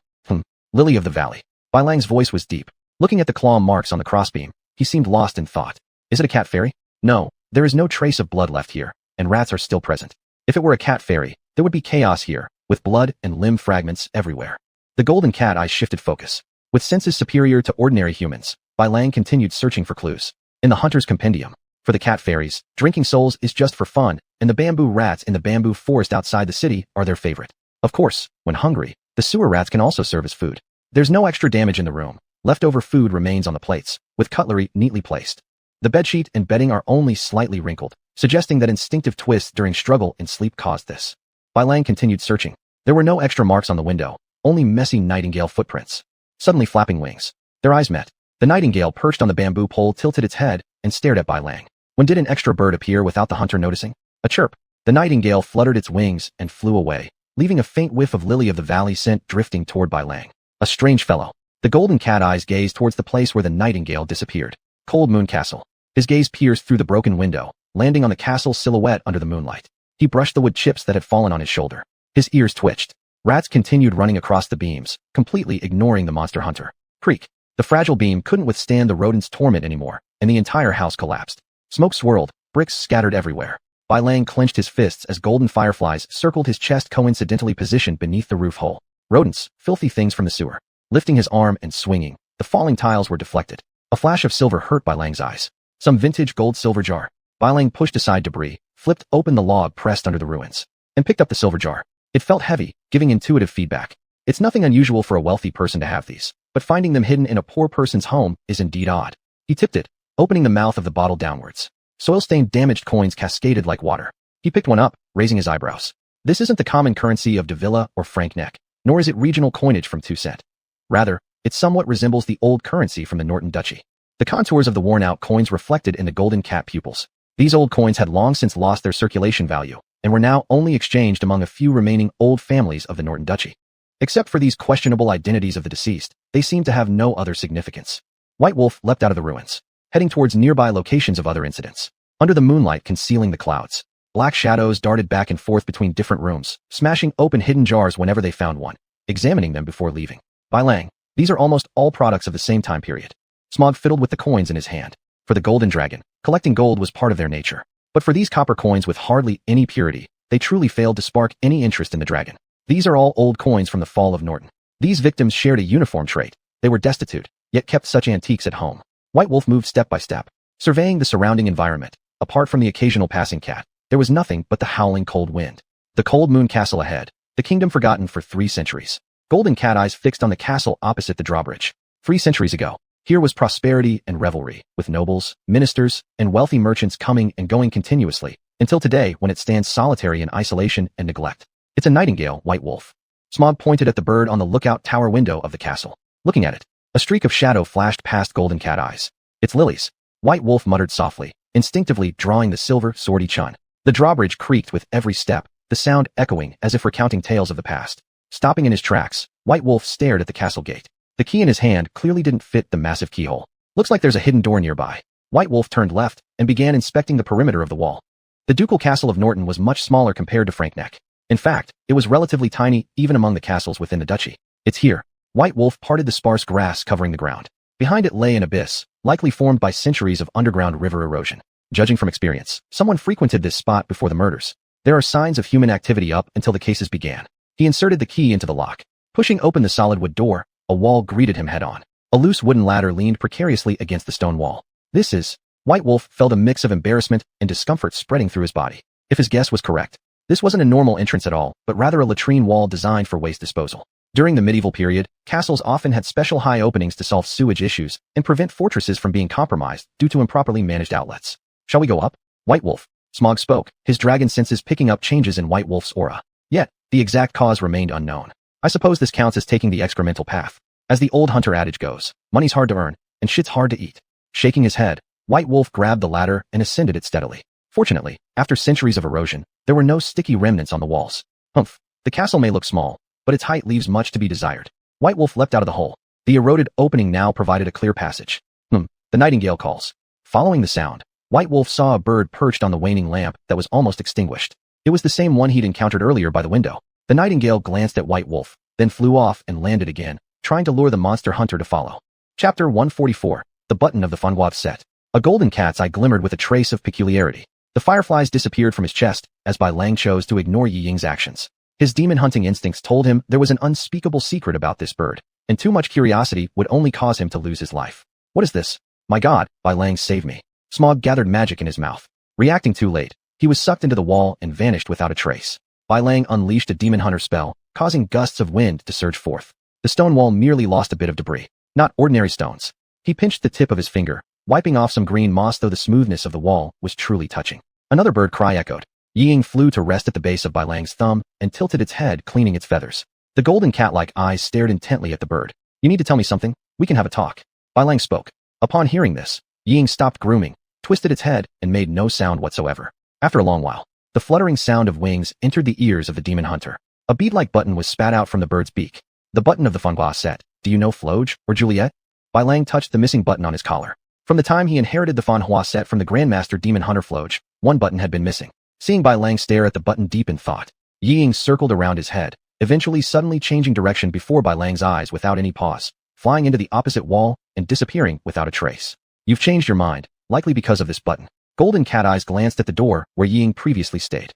Lily of the valley. Bailang's voice was deep. Looking at the claw marks on the crossbeam, he seemed lost in thought. Is it a cat fairy? No, there is no trace of blood left here, and rats are still present. If it were a cat fairy, there would be chaos here, with blood and limb fragments everywhere. The golden cat eyes shifted focus. With senses superior to ordinary humans, Bai Lang continued searching for clues. In the Hunter's Compendium, for the cat fairies, drinking souls is just for fun, and the bamboo rats in the bamboo forest outside the city are their favorite. Of course, when hungry, the sewer rats can also serve as food. There's no extra damage in the room. Leftover food remains on the plates, with cutlery neatly placed. The bedsheet and bedding are only slightly wrinkled, suggesting that instinctive twists during struggle and sleep caused this. Bai Lang continued searching. There were no extra marks on the window, only messy nightingale footprints. Suddenly flapping wings. Their eyes met. The nightingale perched on the bamboo pole tilted its head and stared at Bai Lang. When did an extra bird appear without the hunter noticing? A chirp. The nightingale fluttered its wings and flew away, leaving a faint whiff of lily-of-the-valley scent drifting toward Bai Lang. A strange fellow. The golden cat eyes gazed towards the place where the nightingale disappeared. Cold Moon Castle. His gaze pierced through the broken window, landing on the castle's silhouette under the moonlight. He brushed the wood chips that had fallen on his shoulder. His ears twitched. Rats continued running across the beams, completely ignoring the monster hunter. Creak. The fragile beam couldn't withstand the rodent's torment anymore, and the entire house collapsed. Smoke swirled, bricks scattered everywhere. Bai Lang clenched his fists as golden fireflies circled his chest, coincidentally positioned beneath the roof hole. Rodents, filthy things from the sewer. Lifting his arm and swinging, the falling tiles were deflected. A flash of silver hurt Bai Lang's eyes. Some vintage gold-silver jar. Bai Lang pushed aside debris, flipped open the log pressed under the ruins, and picked up the silver jar. It felt heavy, giving intuitive feedback. It's nothing unusual for a wealthy person to have these, but finding them hidden in a poor person's home is indeed odd. He tipped it, opening the mouth of the bottle downwards. Soil-stained damaged coins cascaded like water. He picked one up, raising his eyebrows. This isn't the common currency of Davila or Frankneck, nor is it regional coinage from 2 cent. Rather, it somewhat resembles the old currency from the Norton Duchy. The contours of the worn-out coins reflected in the golden cat pupils. These old coins had long since lost their circulation value, and were now only exchanged among a few remaining old families of the Norton Duchy. Except for these questionable identities of the deceased, they seemed to have no other significance. White Wolf leapt out of the ruins, heading towards nearby locations of other incidents. Under the moonlight concealing the clouds, black shadows darted back and forth between different rooms, smashing open hidden jars whenever they found one, examining them before leaving. Bai Lang, these are almost all products of the same time period. Smog fiddled with the coins in his hand. For the golden dragon, collecting gold was part of their nature. But for these copper coins with hardly any purity, they truly failed to spark any interest in the dragon. These are all old coins from the fall of Norton. These victims shared a uniform trait. They were destitute, yet kept such antiques at home. White Wolf moved step by step, surveying the surrounding environment. Apart from the occasional passing cat, there was nothing but the howling cold wind. The Cold Moon Castle ahead, the kingdom forgotten for 3 centuries. Golden cat eyes fixed on the castle opposite the drawbridge. 3 centuries ago, here was prosperity and revelry, with nobles, ministers, and wealthy merchants coming and going continuously, until today when it stands solitary in isolation and neglect. It's a nightingale, White Wolf. Smog pointed at the bird on the lookout tower window of the castle. Looking at it, a streak of shadow flashed past golden cat eyes. It's lilies. White Wolf muttered softly, instinctively drawing the silver swordy chun. The drawbridge creaked with every step, the sound echoing as if recounting tales of the past. Stopping in his tracks, White Wolf stared at the castle gate. The key in his hand clearly didn't fit the massive keyhole. Looks like there's a hidden door nearby. White Wolf turned left and began inspecting the perimeter of the wall. The ducal castle of Norton was much smaller compared to Frankneck. In fact, it was relatively tiny even among the castles within the duchy. It's here. White Wolf parted the sparse grass covering the ground. Behind it lay an abyss, likely formed by centuries of underground river erosion. Judging from experience, someone frequented this spot before the murders. There are signs of human activity up until the cases began. He inserted the key into the lock. Pushing open the solid wood door, a wall greeted him head-on. A loose wooden ladder leaned precariously against the stone wall. This is... White Wolf felt a mix of embarrassment and discomfort spreading through his body. If his guess was correct, this wasn't a normal entrance at all, but rather a latrine wall designed for waste disposal. During the medieval period, castles often had special high openings to solve sewage issues and prevent fortresses from being compromised due to improperly managed outlets. Shall we go up? White Wolf. Smog spoke, his dragon senses picking up changes in White Wolf's aura. Yet, the exact cause remained unknown. I suppose this counts as taking the excremental path. As the old hunter adage goes, money's hard to earn, and shit's hard to eat. Shaking his head, White Wolf grabbed the ladder and ascended it steadily. Fortunately, after centuries of erosion, there were no sticky remnants on the walls. Humph, the castle may look small, but its height leaves much to be desired. White Wolf leapt out of the hole. The eroded opening now provided a clear passage. The nightingale calls. Following the sound, White Wolf saw a bird perched on the waning lamp that was almost extinguished. It was the same one he'd encountered earlier by the window. The nightingale glanced at White Wolf, then flew off and landed again, trying to lure the monster hunter to follow. Chapter 144. The button of the Funguave set. A golden cat's eye glimmered with a trace of peculiarity. The fireflies disappeared from his chest, as Bai Lang chose to ignore Yi Ying's actions. His demon-hunting instincts told him there was an unspeakable secret about this bird. and too much curiosity would only cause him to lose his life. What is this? My God, Bai Lang, save me. Smog gathered magic in his mouth. Reacting too late, he was sucked into the wall and vanished without a trace. Bai Lang unleashed a demon hunter spell, causing gusts of wind to surge forth. The stone wall merely lost a bit of debris, not ordinary stones. He pinched the tip of his finger, wiping off some green moss, though the smoothness of the wall was truly touching. Another bird cry echoed. Ying flew to rest at the base of Bai Lang's thumb and tilted its head, cleaning its feathers. The golden cat-like eyes stared intently at the bird. You need to tell me something? We can have a talk. Bai Lang spoke. Upon hearing this, Ying stopped grooming, twisted its head, and made no sound whatsoever. After a long while, the fluttering sound of wings entered the ears of the demon hunter. A bead-like button was spat out from the bird's beak. The button of the Fangua set. Do you know Floge or Juliet? Bai Lang touched the missing button on his collar. From the time he inherited the Fanhua set from the Grandmaster Demon Hunter Floge, one button had been missing. Seeing Bai Lang stare at the button deep in thought, Ying circled around his head, eventually suddenly changing direction before Bai Lang's eyes without any pause, flying into the opposite wall and disappearing without a trace. You've changed your mind, likely because of this button. Golden cat eyes glanced at the door where Ying previously stayed,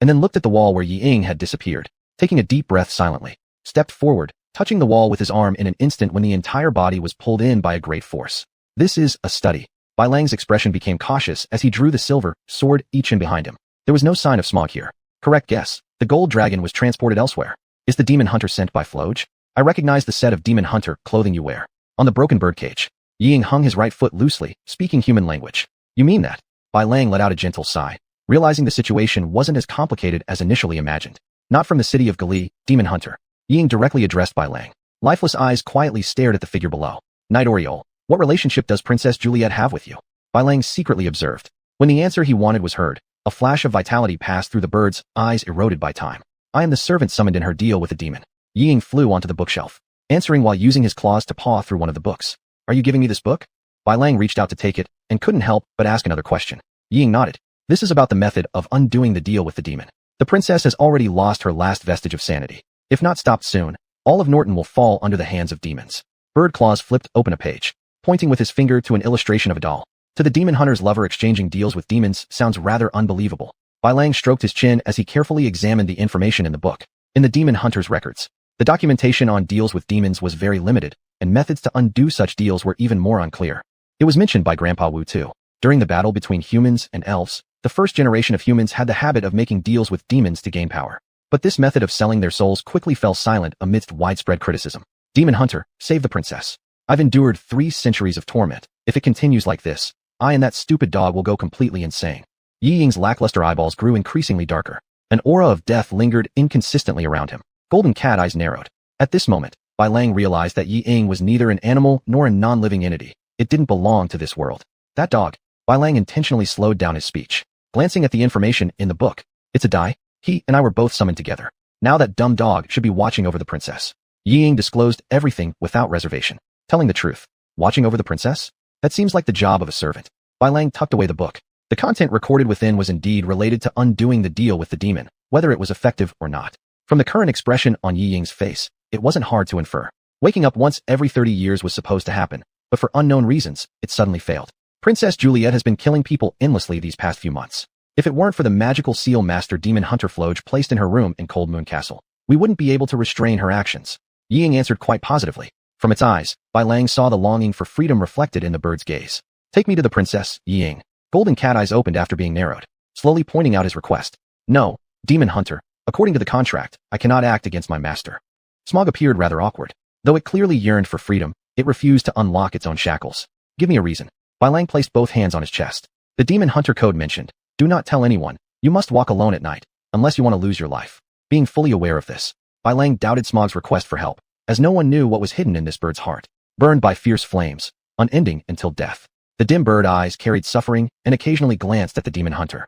and then looked at the wall where Ying had disappeared, taking a deep breath silently, stepped forward, touching the wall with his arm in an instant when the entire body was pulled in by a great force. This is a study. Bai Lang's expression became cautious as he drew the silver sword each in behind him. There was no sign of Smog here. Correct guess. The gold dragon was transported elsewhere. Is the demon hunter sent by Floge? I recognize the set of demon hunter clothing you wear. On the broken birdcage, Ying hung his right foot loosely, speaking human language. You mean that? Bai Lang let out a gentle sigh, realizing the situation wasn't as complicated as initially imagined. Not from the city of Gali, demon hunter. Ying directly addressed Bai Lang. Lifeless eyes quietly stared at the figure below. Night Oriole, what relationship does Princess Juliet have with you? Bai Lang secretly observed. When the answer he wanted was heard, a flash of vitality passed through the bird's eyes, eroded by time. I am the servant summoned in her deal with the demon. Ying flew onto the bookshelf, answering while using his claws to paw through one of the books. Are you giving me this book? Bai Lang reached out to take it, and couldn't help but ask another question. Ying nodded. This is about the method of undoing the deal with the demon. The princess has already lost her last vestige of sanity. If not stopped soon, all of Norton will fall under the hands of demons. Bird Claws flipped open a page, pointing with his finger to an illustration of a doll. To the demon hunter's lover, exchanging deals with demons sounds rather unbelievable. Bai Lang stroked his chin as he carefully examined the information in the book. In the demon hunter's records, the documentation on deals with demons was very limited, and methods to undo such deals were even more unclear. It was mentioned by Grandpa Wu too. During the battle between humans and elves, the first generation of humans had the habit of making deals with demons to gain power. But this method of selling their souls quickly fell silent amidst widespread criticism. Demon hunter, save the princess. I've endured 3 centuries of torment. If it continues like this, I and that stupid dog will go completely insane. Yi Ying's lackluster eyeballs grew increasingly darker. An aura of death lingered inconsistently around him. Golden cat eyes narrowed. At this moment, Bai Lang realized that Yi Ying was neither an animal nor a non-living entity. It didn't belong to this world. That dog. Bai Lang intentionally slowed down his speech, glancing at the information in the book. It's a die. He and I were both summoned together. Now that dumb dog should be watching over the princess. Yi Ying disclosed everything without reservation. Telling the truth. Watching over the princess? That seems like the job of a servant. Bai Lang tucked away the book. The content recorded within was indeed related to undoing the deal with the demon, whether it was effective or not. From the current expression on Yi Ying's face, it wasn't hard to infer. Waking up once every 30 years was supposed to happen, but for unknown reasons, it suddenly failed. Princess Juliet has been killing people endlessly these past few months. If it weren't for the magical seal master demon hunter Floge placed in her room in Cold Moon Castle, we wouldn't be able to restrain her actions. Yi Ying answered quite positively. From its eyes, Bai Lang saw the longing for freedom reflected in the bird's gaze. Take me to the princess, Yi Ying. Golden cat eyes opened after being narrowed, slowly pointing out his request. No, demon hunter. According to the contract, I cannot act against my master. Smog appeared rather awkward. Though it clearly yearned for freedom, it refused to unlock its own shackles. Give me a reason. Bai Lang placed both hands on his chest. The demon hunter code mentioned, do not tell anyone. You must walk alone at night, unless you want to lose your life. Being fully aware of this, Bai Lang doubted Smog's request for help, as no one knew what was hidden in this bird's heart. Burned by fierce flames, unending until death. The dim bird eyes carried suffering and occasionally glanced at the demon hunter.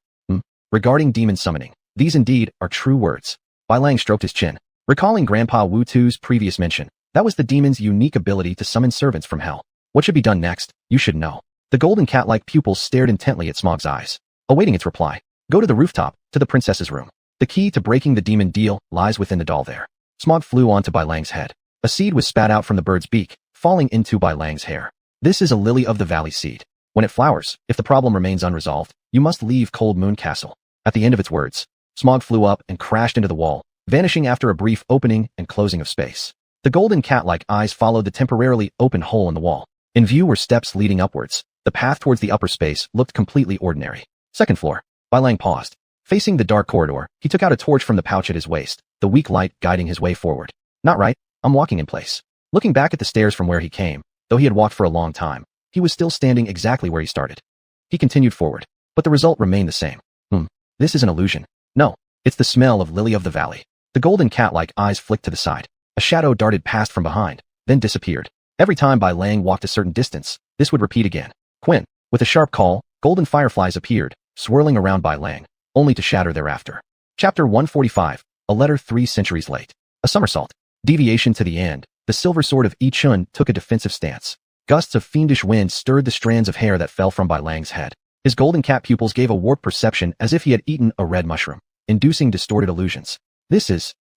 Regarding demon summoning, these indeed are true words. Bai Lang stroked his chin, recalling Grandpa Wu Tu's previous mention. That was the demon's unique ability to summon servants from hell. What should be done next? You should know. The golden cat-like pupils stared intently at Smog's eyes, awaiting its reply. Go to the rooftop, to the princess's room. The key to breaking the demon deal lies within the doll there. Smog flew onto Bai Lang's head. A seed was spat out from the bird's beak, falling into Bai Lang's hair. This is a lily of the valley seed. When it flowers, if the problem remains unresolved, you must leave Cold Moon Castle. At the end of its words, Smog flew up and crashed into the wall, vanishing after a brief opening and closing of space. The golden cat-like eyes followed the temporarily open hole in the wall. In view were steps leading upwards. The path towards the upper space looked completely ordinary. Second floor. Bai Lang paused. Facing the dark corridor, he took out a torch from the pouch at his waist, the weak light guiding his way forward. Not right, I'm walking in place. Looking back at the stairs from where he came, though he had walked for a long time, he was still standing exactly where he started. He continued forward, but the result remained the same. This is an illusion. No, it's the smell of lily of the valley. The golden cat-like eyes flicked to the side. A shadow darted past from behind, then disappeared. Every time Bai Lang walked a certain distance, this would repeat again. Quinn. With a sharp call, golden fireflies appeared, swirling around Bai Lang, only to shatter thereafter. Chapter 145. A letter 3 centuries late. A somersault. Deviation to the end. The silver sword of Yi Chun took a defensive stance. Gusts of fiendish wind stirred the strands of hair that fell from Bai Lang's head. His golden cat pupils gave a warped perception as if he had eaten a red mushroom, inducing distorted illusions.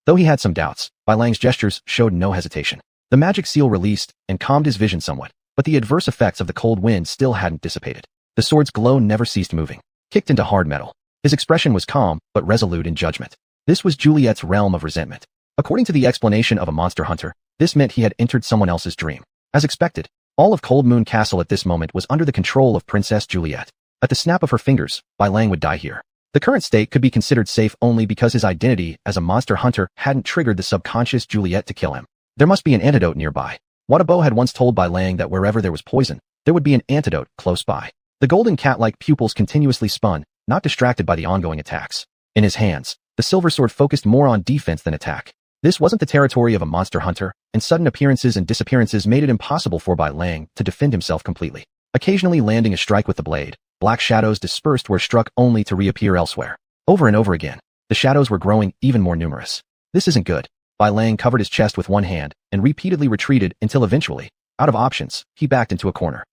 Though he had some doubts, Bai Lang's gestures showed no hesitation. The magic seal released and calmed his vision somewhat, but the adverse effects of the cold wind still hadn't dissipated. The sword's glow never ceased moving, kicked into hard metal. His expression was calm, but resolute in judgment. This was Juliet's realm of resentment. According to the explanation of a monster hunter, this meant he had entered someone else's dream. As expected, all of Cold Moon Castle at this moment was under the control of Princess Juliet. At the snap of her fingers, Bai Lang would die here. The current state could be considered safe only because his identity as a monster hunter hadn't triggered the subconscious Juliet to kill him. There must be an antidote nearby. Wadabo had once told Bai Lang that wherever there was poison, there would be an antidote close by. The golden cat-like pupils continuously spun, not distracted by the ongoing attacks. In his hands, the silver sword focused more on defense than attack. This wasn't the territory of a monster hunter, and sudden appearances and disappearances made it impossible for Bai Lang to defend himself completely. Occasionally landing a strike with the blade, black shadows dispersed were struck only to reappear elsewhere. Over and over again, the shadows were growing even more numerous. This isn't good. Bai Lang covered his chest with one hand and repeatedly retreated until eventually, out of options, he backed into a corner.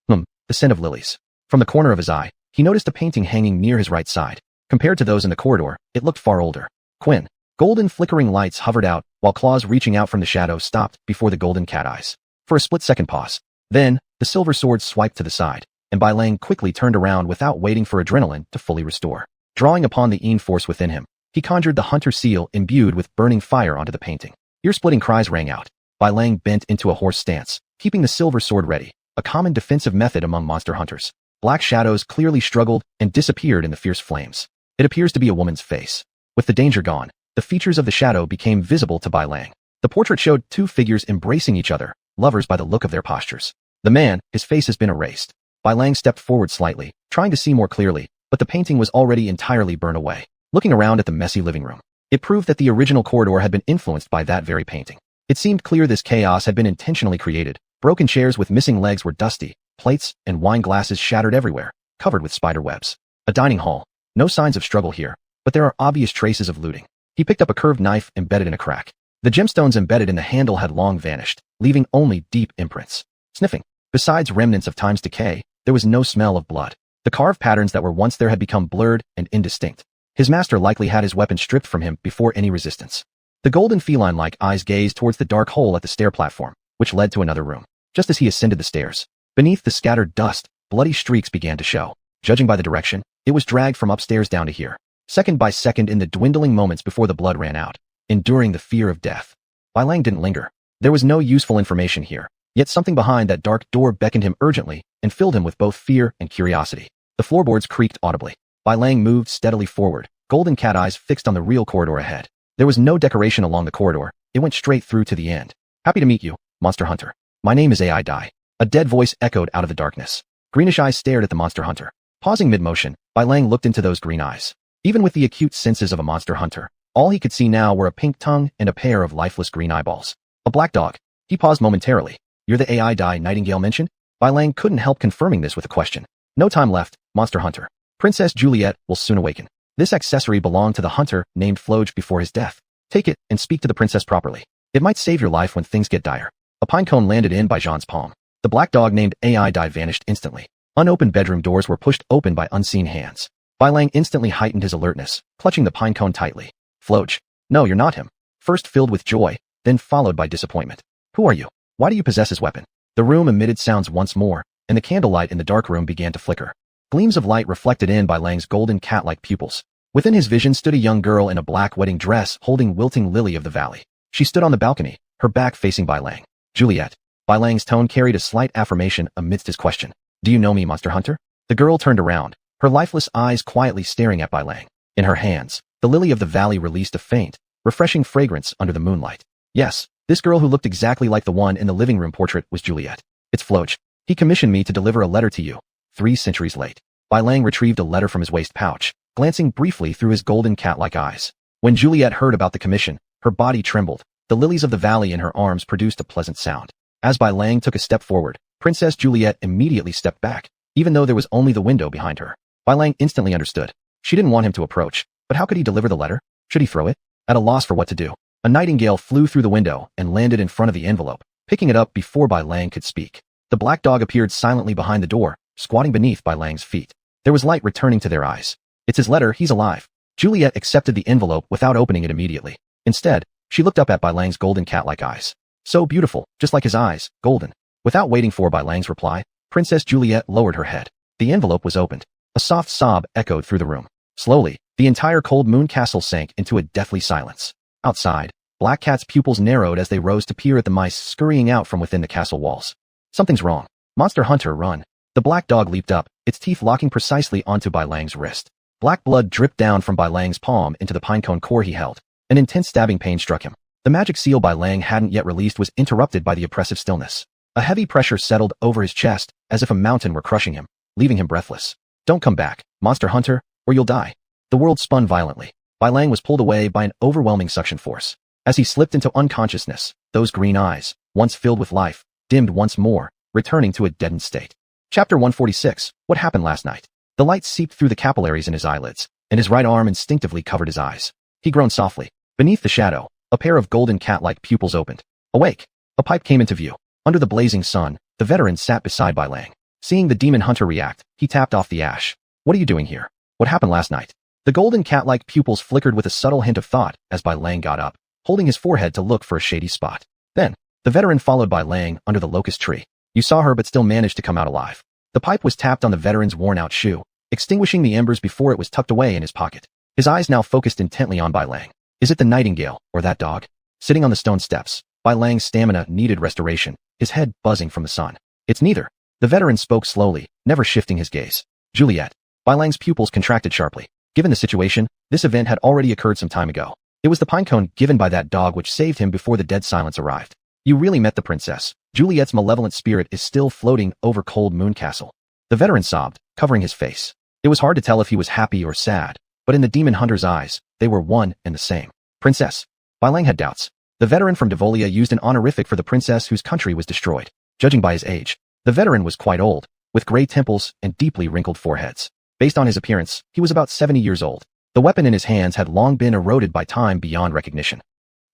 The scent of lilies. From the corner of his eye, he noticed a painting hanging near his right side. Compared to those in the corridor, it looked far older. Quinn. Golden flickering lights hovered out, while claws reaching out from the shadow stopped before the golden cat eyes. For a split-second pause. Then, the silver sword swiped to the side, and Bai Lang quickly turned around without waiting for adrenaline to fully restore. Drawing upon the Yin force within him, he conjured the hunter seal imbued with burning fire onto the painting. Ear-splitting cries rang out. Bai Lang bent into a horse stance, keeping the silver sword ready, a common defensive method among monster hunters. Black shadows clearly struggled and disappeared in the fierce flames. It appears to be a woman's face. With the danger gone, the features of the shadow became visible to Bai Lang. The portrait showed two figures embracing each other, lovers by the look of their postures. The man, his face has been erased. Bai Lang stepped forward slightly, trying to see more clearly, but the painting was already entirely burned away. Looking around at the messy living room, it proved that the original corridor had been influenced by that very painting. It seemed clear this chaos had been intentionally created. Broken chairs with missing legs were dusty, plates and wine glasses shattered everywhere, covered with spider webs. A dining hall. No signs of struggle here, but there are obvious traces of looting. He picked up a curved knife embedded in a crack. The gemstones embedded in the handle had long vanished, leaving only deep imprints. Sniffing. Besides remnants of time's decay, there was no smell of blood. The carved patterns that were once there had become blurred and indistinct. His master likely had his weapon stripped from him before any resistance. The golden feline-like eyes gazed towards the dark hole at the stair platform, which led to another room. Just as he ascended the stairs, beneath the scattered dust, bloody streaks began to show. Judging by the direction, it was dragged from upstairs down to here. Second by second in the dwindling moments before the blood ran out, enduring the fear of death. Bai Lang didn't linger. There was no useful information here, yet something behind that dark door beckoned him urgently and filled him with both fear and curiosity. The floorboards creaked audibly. Bai Lang moved steadily forward, golden cat eyes fixed on the real corridor ahead. There was no decoration along the corridor, it went straight through to the end. Happy to meet you, monster hunter. My name is AI Dai. A dead voice echoed out of the darkness. Greenish eyes stared at the monster hunter. Pausing mid-motion, Bai Lang looked into those green eyes. Even with the acute senses of a monster hunter, all he could see now were a pink tongue and a pair of lifeless green eyeballs. A black dog. He paused momentarily. You're the AI Dai Nightingale mentioned? Bai Lang couldn't help confirming this with a question. No time left, monster hunter. Princess Juliet will soon awaken. This accessory belonged to the hunter named Floge before his death. Take it and speak to the princess properly. It might save your life when things get dire. A pine cone landed in by Jean's palm. The black dog named AI Dai vanished instantly. Unopened bedroom doors were pushed open by unseen hands. Bai Lang instantly heightened his alertness, clutching the pine cone tightly. Floge. No, you're not him. First filled with joy, then followed by disappointment. Who are you? Why do you possess his weapon? The room emitted sounds once more, and the candlelight in the dark room began to flicker. Gleams of light reflected in Bai Lang's golden cat-like pupils. Within his vision stood a young girl in a black wedding dress holding wilting lily of the valley. She stood on the balcony, her back facing Bai Lang. Juliet. Bai Lang's tone carried a slight affirmation amidst his question. Do you know me, monster hunter? The girl turned around, her lifeless eyes quietly staring at Bai Lang. In her hands, the lily of the valley released a faint, refreshing fragrance under the moonlight. Yes, this girl who looked exactly like the one in the living room portrait was Juliet. It's Floch. He commissioned me to deliver a letter to you. 3 centuries late. Bai Lang retrieved a letter from his waist pouch, glancing briefly through his golden cat-like eyes. When Juliet heard about the commission, her body trembled. The lilies of the valley in her arms produced a pleasant sound. As Bai Lang took a step forward, Princess Juliet immediately stepped back, even though there was only the window behind her. Bai Lang instantly understood. She didn't want him to approach, but how could he deliver the letter? Should he throw it? At a loss for what to do, a nightingale flew through the window and landed in front of the envelope, picking it up before Bai Lang could speak. The black dog appeared silently behind the door, squatting beneath Bai Lang's feet. There was light returning to their eyes. It's his letter, he's alive. Juliet accepted the envelope without opening it immediately. Instead, she looked up at Bai Lang's golden cat-like eyes. So beautiful, just like his eyes, golden. Without waiting for Bai Lang's reply, Princess Juliet lowered her head. The envelope was opened. A soft sob echoed through the room. Slowly, the entire cold moon castle sank into a deathly silence. Outside, Black Cat's pupils narrowed as they rose to peer at the mice scurrying out from within the castle walls. Something's wrong. Monster Hunter, run. The black dog leaped up, its teeth locking precisely onto Bai Lang's wrist. Black blood dripped down from Bai Lang's palm into the pinecone core he held. An intense stabbing pain struck him. The magic seal Bai Lang hadn't yet released was interrupted by the oppressive stillness. A heavy pressure settled over his chest, as if a mountain were crushing him, leaving him breathless. Don't come back, Monster Hunter, or you'll die. The world spun violently. Bai Lang was pulled away by an overwhelming suction force. As he slipped into unconsciousness, those green eyes, once filled with life, dimmed once more, returning to a deadened state. Chapter 146, What Happened Last Night? The light seeped through the capillaries in his eyelids, and his right arm instinctively covered his eyes. He groaned softly. Beneath the shadow, a pair of golden cat-like pupils opened. Awake! A pipe came into view. Under the blazing sun, the veteran sat beside Bai Lang. Seeing the demon hunter react, he tapped off the ash. What are you doing here? What happened last night? The golden cat-like pupils flickered with a subtle hint of thought as Bai Lang got up, holding his forehead to look for a shady spot. Then, the veteran followed Bai Lang under the locust tree. You saw her but still managed to come out alive. The pipe was tapped on the veteran's worn-out shoe, extinguishing the embers before it was tucked away in his pocket. His eyes now focused intently on Bai Lang. Is it the nightingale, or that dog? Sitting on the stone steps, Bai Lang's stamina needed restoration, his head buzzing from the sun. It's neither. The veteran spoke slowly, never shifting his gaze. Juliet. Bai Lang's pupils contracted sharply. Given the situation, this event had already occurred some time ago. It was the pinecone given by that dog which saved him before the dead silence arrived. You really met the princess. Juliet's malevolent spirit is still floating over Cold Moon Castle. The veteran sobbed, covering his face. It was hard to tell if he was happy or sad, but in the demon hunter's eyes, they were one and the same. Princess. Bai Lang had doubts. The veteran from Devolia used an honorific for the princess whose country was destroyed. Judging by his age, the veteran was quite old, with gray temples and deeply wrinkled foreheads. Based on his appearance, he was about 70 years old. The weapon in his hands had long been eroded by time beyond recognition.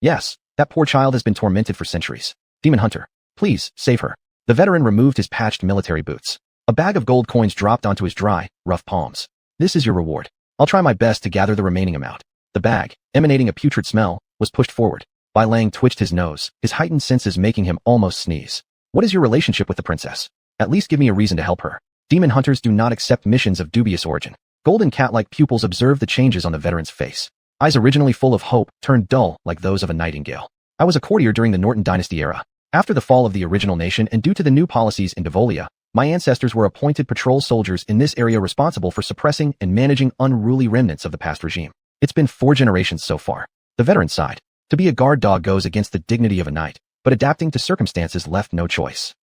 Yes, that poor child has been tormented for centuries. Demon Hunter, please, save her. The veteran removed his patched military boots. A bag of gold coins dropped onto his dry, rough palms. This is your reward. I'll try my best to gather the remaining amount. The bag, emanating a putrid smell, was pushed forward. Bai Lang twitched his nose, his heightened senses making him almost sneeze. What is your relationship with the princess? At least give me a reason to help her. Demon hunters do not accept missions of dubious origin. Golden cat-like pupils observed the changes on the veteran's face. Eyes originally full of hope turned dull like those of a nightingale. I was a courtier during the Norton Dynasty era. After the fall of the original nation and due to the new policies in Devolia, my ancestors were appointed patrol soldiers in this area responsible for suppressing and managing unruly remnants of the past regime. It's been 4 generations so far. The veteran sighed. To be a guard dog goes against the dignity of a knight, but adapting to circumstances left no choice.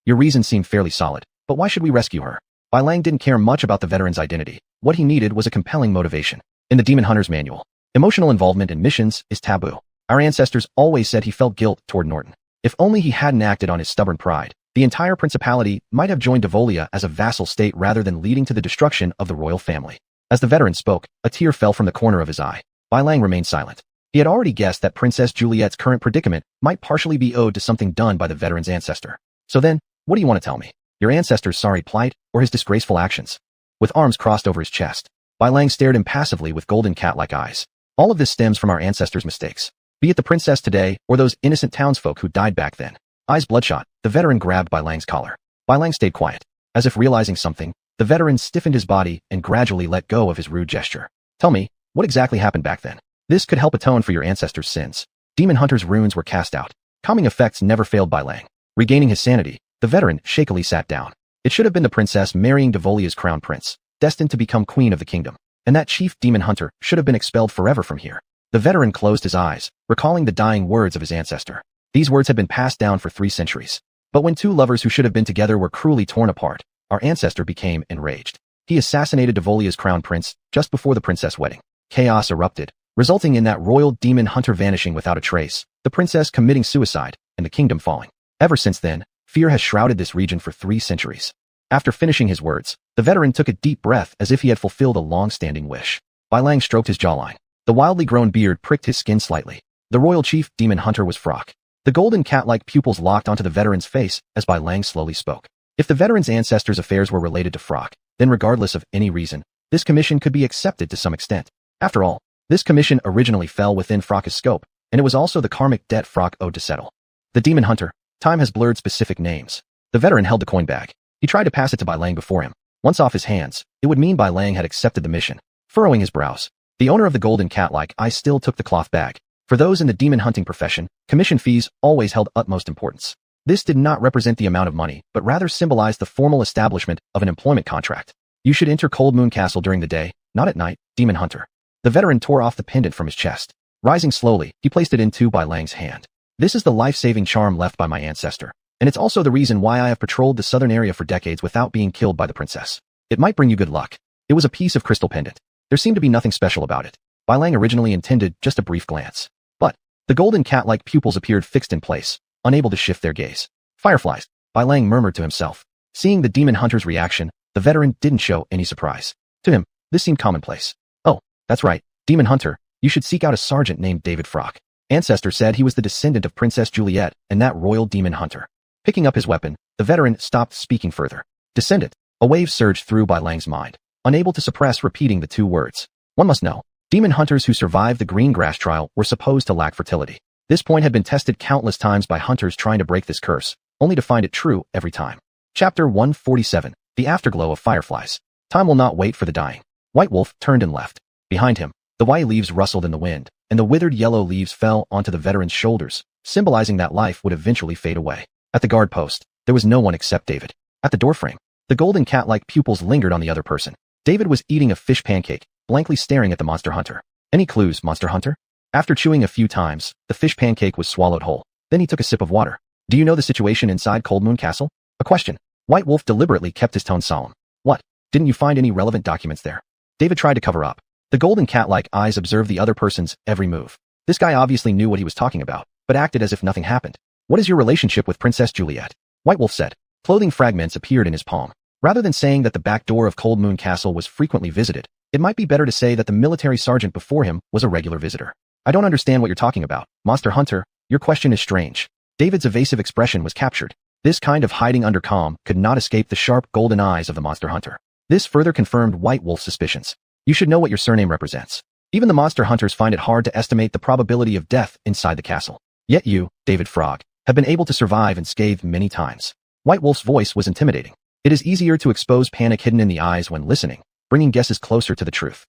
Your reasons seem fairly solid, but why should we rescue her? Bai Lang didn't care much about the veteran's identity. What he needed was a compelling motivation. In the Demon Hunter's Manual, emotional involvement in missions is taboo. Our ancestors always said he felt guilt toward Norton. If only he hadn't acted on his stubborn pride, the entire principality might have joined Devolia as a vassal state rather than leading to the destruction of the royal family. As the veteran spoke, a tear fell from the corner of his eye. Bai Lang remained silent. He had already guessed that Princess Juliet's current predicament might partially be owed to something done by the veteran's ancestor. So then, what do you want to tell me? Your ancestor's sorry plight, or his disgraceful actions? With arms crossed over his chest, Bai Lang stared impassively with golden cat-like eyes. All of this stems from our ancestors' mistakes. Be it the princess today, or those innocent townsfolk who died back then. Eyes bloodshot, the veteran grabbed Bai Lang's collar. Bai Lang stayed quiet. As if realizing something, the veteran stiffened his body and gradually let go of his rude gesture. Tell me, what exactly happened back then? This could help atone for your ancestors' sins. Demon Hunter's runes were cast out. Calming effects never failed Bai Lang. Regaining his sanity, the veteran shakily sat down. It should have been the princess marrying Devolia's crown prince, destined to become queen of the kingdom. And that chief demon hunter should have been expelled forever from here. The veteran closed his eyes, recalling the dying words of his ancestor. These words had been passed down for 3 centuries. But when 2 lovers who should have been together were cruelly torn apart, our ancestor became enraged. He assassinated Devolia's crown prince just before the princess wedding. Chaos erupted, resulting in that royal demon hunter vanishing without a trace, the princess committing suicide, and the kingdom falling. Ever since then, fear has shrouded this region for 3 centuries. After finishing his words, the veteran took a deep breath as if he had fulfilled a long-standing wish. Bai Lang stroked his jawline. The wildly grown beard pricked his skin slightly. The royal chief demon hunter was Frock. The golden cat-like pupils locked onto the veteran's face as Bai Lang slowly spoke. If the veteran's ancestors' affairs were related to Frock, then regardless of any reason, this commission could be accepted to some extent. After all, this commission originally fell within Frock's scope, and it was also the karmic debt Frock owed to settle. The demon hunter. Time has blurred specific names. The veteran held the coin bag. He tried to pass it to Bai Lang before him. Once off his hands, it would mean Bai Lang had accepted the mission. Furrowing his brows, the owner of the golden cat-like eye still took the cloth bag. For those in the demon hunting profession, commission fees always held utmost importance. This did not represent the amount of money, but rather symbolized the formal establishment of an employment contract. You should enter Cold Moon Castle during the day, not at night, demon hunter. The veteran tore off the pendant from his chest. Rising slowly, he placed it into Bai Lang's hand. This is the life-saving charm left by my ancestor, and it's also the reason why I have patrolled the southern area for decades without being killed by the princess. It might bring you good luck. It was a piece of crystal pendant. There seemed to be nothing special about it. Bai Lang originally intended just a brief glance. But the golden cat-like pupils appeared fixed in place, unable to shift their gaze. Fireflies, Bai Lang murmured to himself. Seeing the demon hunter's reaction, the veteran didn't show any surprise. To him, this seemed commonplace. Oh, that's right, demon hunter, you should seek out a sergeant named David Frock. Ancestor said he was the descendant of Princess Juliet and that royal demon hunter. Picking up his weapon, the veteran stopped speaking further. Descendant. A wave surged through Bai Lang's mind, unable to suppress repeating the 2 words. One must know. Demon hunters who survived the green grass trial were supposed to lack fertility. This point had been tested countless times by hunters trying to break this curse, only to find it true every time. Chapter 147. The Afterglow of Fireflies. Time will not wait for the dying. White Wolf turned and left. Behind him, the white leaves rustled in the wind, and the withered yellow leaves fell onto the veteran's shoulders, symbolizing that life would eventually fade away. At the guard post, there was no one except David. At the doorframe, the golden cat-like pupils lingered on the other person. David was eating a fish pancake, blankly staring at the monster hunter. Any clues, monster hunter? After chewing a few times, the fish pancake was swallowed whole. Then he took a sip of water. Do you know the situation inside Cold Moon Castle? A question. White Wolf deliberately kept his tone solemn. What? Didn't you find any relevant documents there? David tried to cover up. The golden cat-like eyes observed the other person's every move. This guy obviously knew what he was talking about, but acted as if nothing happened. What is your relationship with Princess Juliet? White Wolf said. Clothing fragments appeared in his palm. Rather than saying that the back door of Cold Moon Castle was frequently visited, it might be better to say that the military sergeant before him was a regular visitor. I don't understand what you're talking about, Monster Hunter. Your question is strange. David's evasive expression was captured. This kind of hiding under calm could not escape the sharp golden eyes of the Monster Hunter. This further confirmed White Wolf's suspicions. You should know what your surname represents. Even the Monster Hunters find it hard to estimate the probability of death inside the castle. Yet you, David Frog, have been able to survive unscathed many times. White Wolf's voice was intimidating. It is easier to expose panic hidden in the eyes when listening, bringing guesses closer to the truth.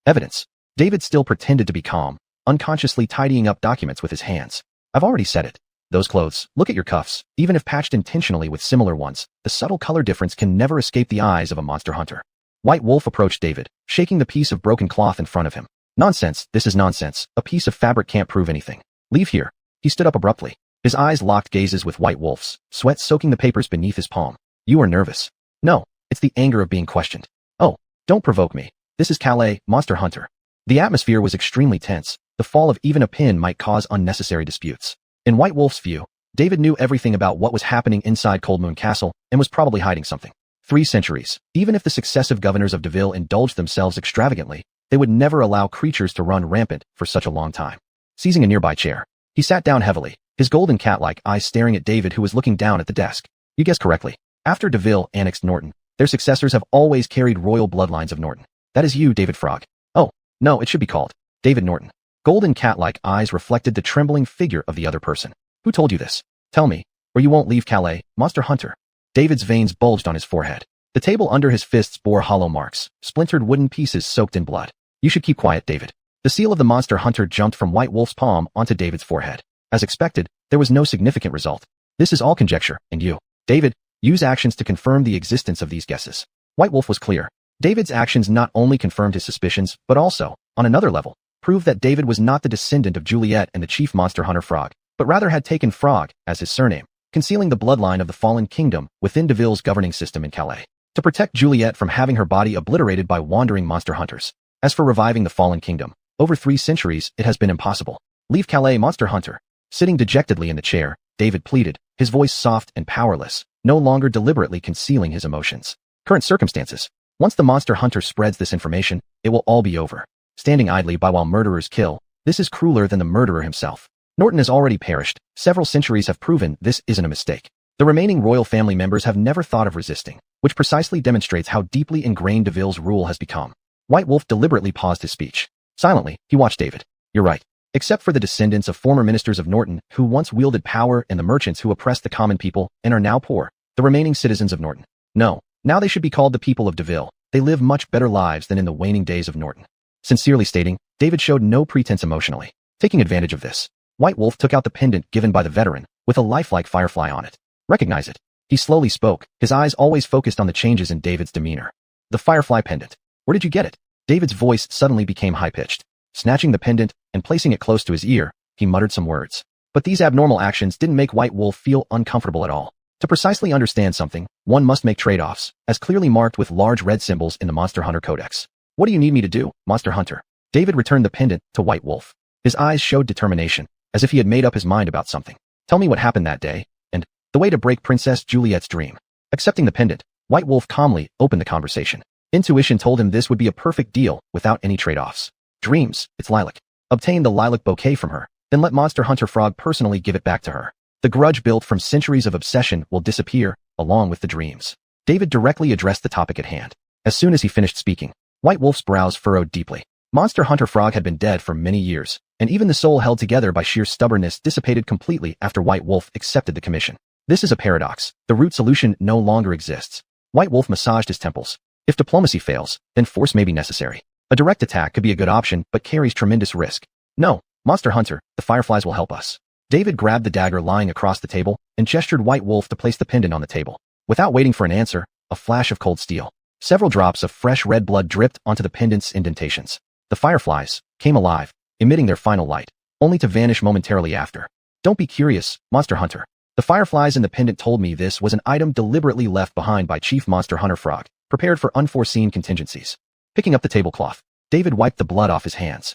Evidence. David still pretended to be calm, unconsciously tidying up documents with his hands. I've already said it. Those clothes, look at your cuffs, even if patched intentionally with similar ones, the subtle color difference can never escape the eyes of a monster hunter. White Wolf approached David, shaking the piece of broken cloth in front of him. Nonsense, this is nonsense. A piece of fabric can't prove anything. Leave here. He stood up abruptly. His eyes locked gazes with White Wolf's, sweat soaking the papers beneath his palm. You are nervous. No, it's the anger of being questioned. Oh, don't provoke me. This is Calais, Monster Hunter. The atmosphere was extremely tense. The fall of even a pin might cause unnecessary disputes. In White Wolf's view, David knew everything about what was happening inside Cold Moon Castle and was probably hiding something. 3 centuries. Even if the successive governors of Deville indulged themselves extravagantly, they would never allow creatures to run rampant for such a long time. Seizing a nearby chair, he sat down heavily, his golden cat-like eyes staring at David, who was looking down at the desk. You guessed correctly. After Deville annexed Norton, their successors have always carried royal bloodlines of Norton. That is you, David Frog. Oh, no, it should be called David Norton. Golden cat-like eyes reflected the trembling figure of the other person. Who told you this? Tell me, or you won't leave Calais, Monster Hunter. David's veins bulged on his forehead. The table under his fists bore hollow marks, splintered wooden pieces soaked in blood. You should keep quiet, David. The seal of the Monster Hunter jumped from White Wolf's palm onto David's forehead. As expected, There was no significant result. This is all conjecture, and you, David, use actions to confirm the existence of these guesses. White Wolf was clear. David's actions not only confirmed his suspicions, but also, on another level, proved that David was not the descendant of Juliet and the chief monster hunter Frog, but rather had taken Frog as his surname, concealing the bloodline of the fallen kingdom within Deville's governing system in Calais, to protect Juliet from having her body obliterated by wandering monster hunters. As for reviving the fallen kingdom, over 3 centuries it has been impossible. Leave Calais, monster hunter. Sitting dejectedly in the chair, David pleaded, his voice soft and powerless, no longer deliberately concealing his emotions. Current circumstances. Once the monster hunter spreads this information, it will all be over. Standing idly by while murderers kill, this is crueler than the murderer himself. Norton has already perished. Several centuries have proven this isn't a mistake. The remaining royal family members have never thought of resisting, which precisely demonstrates how deeply ingrained Deville's rule has become. White Wolf deliberately paused his speech. Silently, he watched David. You're right. Except for the descendants of former ministers of Norton who once wielded power and the merchants who oppressed the common people and are now poor, the remaining citizens of Norton. No, now they should be called the people of Deville. They live much better lives than in the waning days of Norton. Sincerely stating, David showed no pretense emotionally. Taking advantage of this, White Wolf took out the pendant given by the veteran, with a lifelike firefly on it. Recognize it. He slowly spoke, his eyes always focused on the changes in David's demeanor. The firefly pendant. Where did you get it? David's voice suddenly became high-pitched. Snatching the pendant and placing it close to his ear, he muttered some words. But these abnormal actions didn't make White Wolf feel uncomfortable at all. To precisely understand something, one must make trade-offs, as clearly marked with large red symbols in the Monster Hunter Codex. What do you need me to do, Monster Hunter? David returned the pendant to White Wolf. His eyes showed determination, as if he had made up his mind about something. Tell me what happened that day, and the way to break Princess Juliet's dream. Accepting the pendant, White Wolf calmly opened the conversation. Intuition told him this would be a perfect deal without any trade-offs. Dreams, it's lilac. Obtain the lilac bouquet from her, then let Monster Hunter Frog personally give it back to her. The grudge built from centuries of obsession will disappear, along with the dreams. David directly addressed the topic at hand. As soon as he finished speaking, White Wolf's brows furrowed deeply. Monster Hunter Frog had been dead for many years, and even the soul held together by sheer stubbornness dissipated completely after White Wolf accepted the commission. This is a paradox. The root solution no longer exists. White Wolf massaged his temples. If diplomacy fails, then force may be necessary. A direct attack could be a good option, but carries tremendous risk. No, Monster Hunter, the fireflies will help us. David grabbed the dagger lying across the table and gestured White Wolf to place the pendant on the table. Without waiting for an answer, a flash of cold steel. Several drops of fresh red blood dripped onto the pendant's indentations. The fireflies came alive, emitting their final light, only to vanish momentarily after. Don't be curious, Monster Hunter. The fireflies in the pendant told me this was an item deliberately left behind by Chief Monster Hunter Frog, prepared for unforeseen contingencies. Picking up the tablecloth, David wiped the blood off his hands.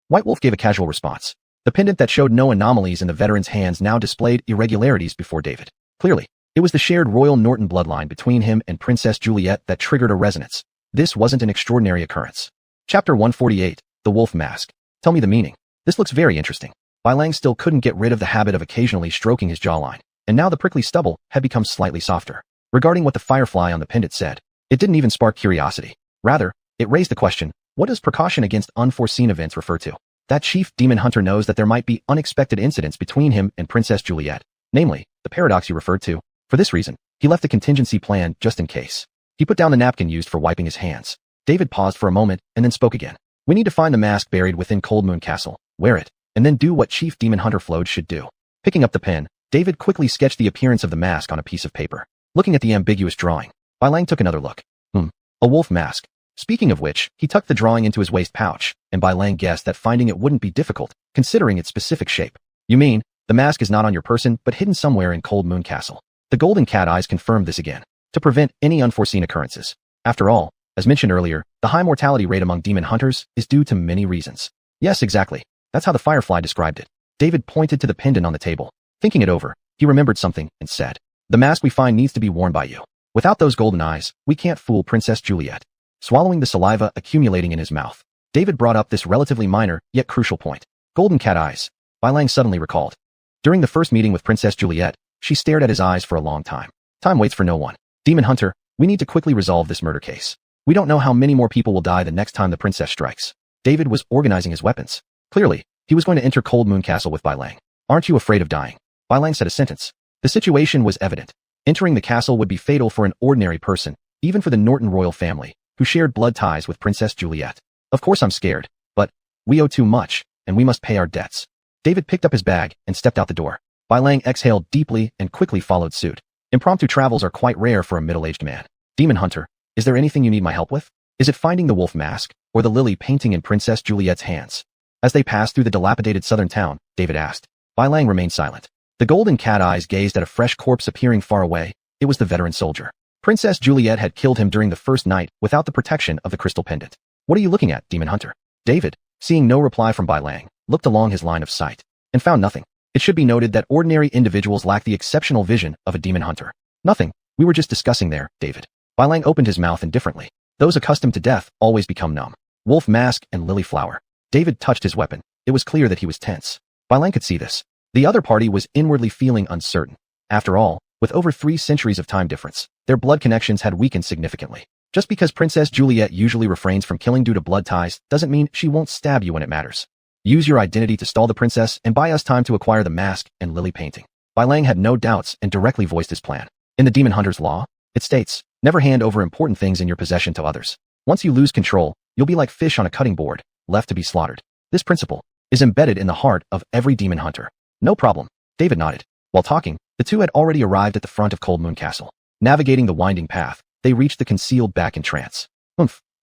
White Wolf gave a casual response. The pendant that showed no anomalies in the veteran's hands now displayed irregularities before David. Clearly, it was the shared royal Norton bloodline between him and Princess Juliet that triggered a resonance. This wasn't an extraordinary occurrence. Chapter 148, The Wolf Mask. Tell me the meaning. This looks very interesting. Bai Lang still couldn't get rid of the habit of occasionally stroking his jawline, and now the prickly stubble had become slightly softer. Regarding what the firefly on the pendant said, it didn't even spark curiosity. Rather, it raised the question, what does precaution against unforeseen events refer to? That chief demon hunter knows that there might be unexpected incidents between him and Princess Juliet, namely, the paradox you referred to. For this reason, he left a contingency plan just in case. He put down the napkin used for wiping his hands. David paused for a moment and then spoke again. We need to find the mask buried within Cold Moon Castle, wear it, and then do what Chief Demon Hunter Flode should do. Picking up the pen, David quickly sketched the appearance of the mask on a piece of paper. Looking at the ambiguous drawing, Bai Lang took another look. A wolf mask. Speaking of which, he tucked the drawing into his waist pouch, and Bai Lang guessed that finding it wouldn't be difficult, considering its specific shape. You mean, the mask is not on your person but hidden somewhere in Cold Moon Castle. The golden cat eyes confirmed this again, to prevent any unforeseen occurrences. After all, as mentioned earlier, the high mortality rate among demon hunters is due to many reasons. Yes, exactly. That's how the firefly described it. David pointed to the pendant on the table. Thinking it over, he remembered something and said, the mask we find needs to be worn by you. Without those golden eyes, we can't fool Princess Juliet. Swallowing the saliva accumulating in his mouth, David brought up this relatively minor, yet crucial point. Golden cat eyes. Bai Lang suddenly recalled. During the first meeting with Princess Juliet, she stared at his eyes for a long time. Time waits for no one. Demon Hunter, we need to quickly resolve this murder case. We don't know how many more people will die the next time the princess strikes. David was organizing his weapons. Clearly, he was going to enter Cold Moon Castle with Bai Lang. Aren't you afraid of dying? Bai Lang said a sentence. The situation was evident. Entering the castle would be fatal for an ordinary person, even for the Norton royal family, who shared blood ties with Princess Juliet. Of course I'm scared, but we owe too much, and we must pay our debts. David picked up his bag and stepped out the door. Bai Lang exhaled deeply and quickly followed suit. Impromptu travels are quite rare for a middle-aged man. Demon Hunter, is there anything you need my help with? Is it finding the wolf mask, or the lily painting in Princess Juliet's hands? As they passed through the dilapidated southern town, David asked. Bai Lang remained silent. The golden cat eyes gazed at a fresh corpse appearing far away. It was the veteran soldier. Princess Juliet had killed him during the first night without the protection of the crystal pendant. What are you looking at, Demon Hunter? David, seeing no reply from Bai Lang, looked along his line of sight and found nothing. It should be noted that ordinary individuals lack the exceptional vision of a demon hunter. Nothing. We were just discussing there, David. Bai Lang opened his mouth indifferently. Those accustomed to death always become numb. Wolf mask and lily flower. David touched his weapon. It was clear that he was tense. Bai Lang could see this. The other party was inwardly feeling uncertain. After all, with over 3 centuries of time difference, their blood connections had weakened significantly. Just because Princess Juliet usually refrains from killing due to blood ties doesn't mean she won't stab you when it matters. Use your identity to stall the princess and buy us time to acquire the mask and lily painting. Bai Lang had no doubts and directly voiced his plan. In the Demon Hunter's law, it states, never hand over important things in your possession to others. Once you lose control, you'll be like fish on a cutting board, left to be slaughtered. This principle is embedded in the heart of every demon hunter. No problem. David nodded. While talking, the two had already arrived at the front of Cold Moon Castle. Navigating the winding path, they reached the concealed back entrance.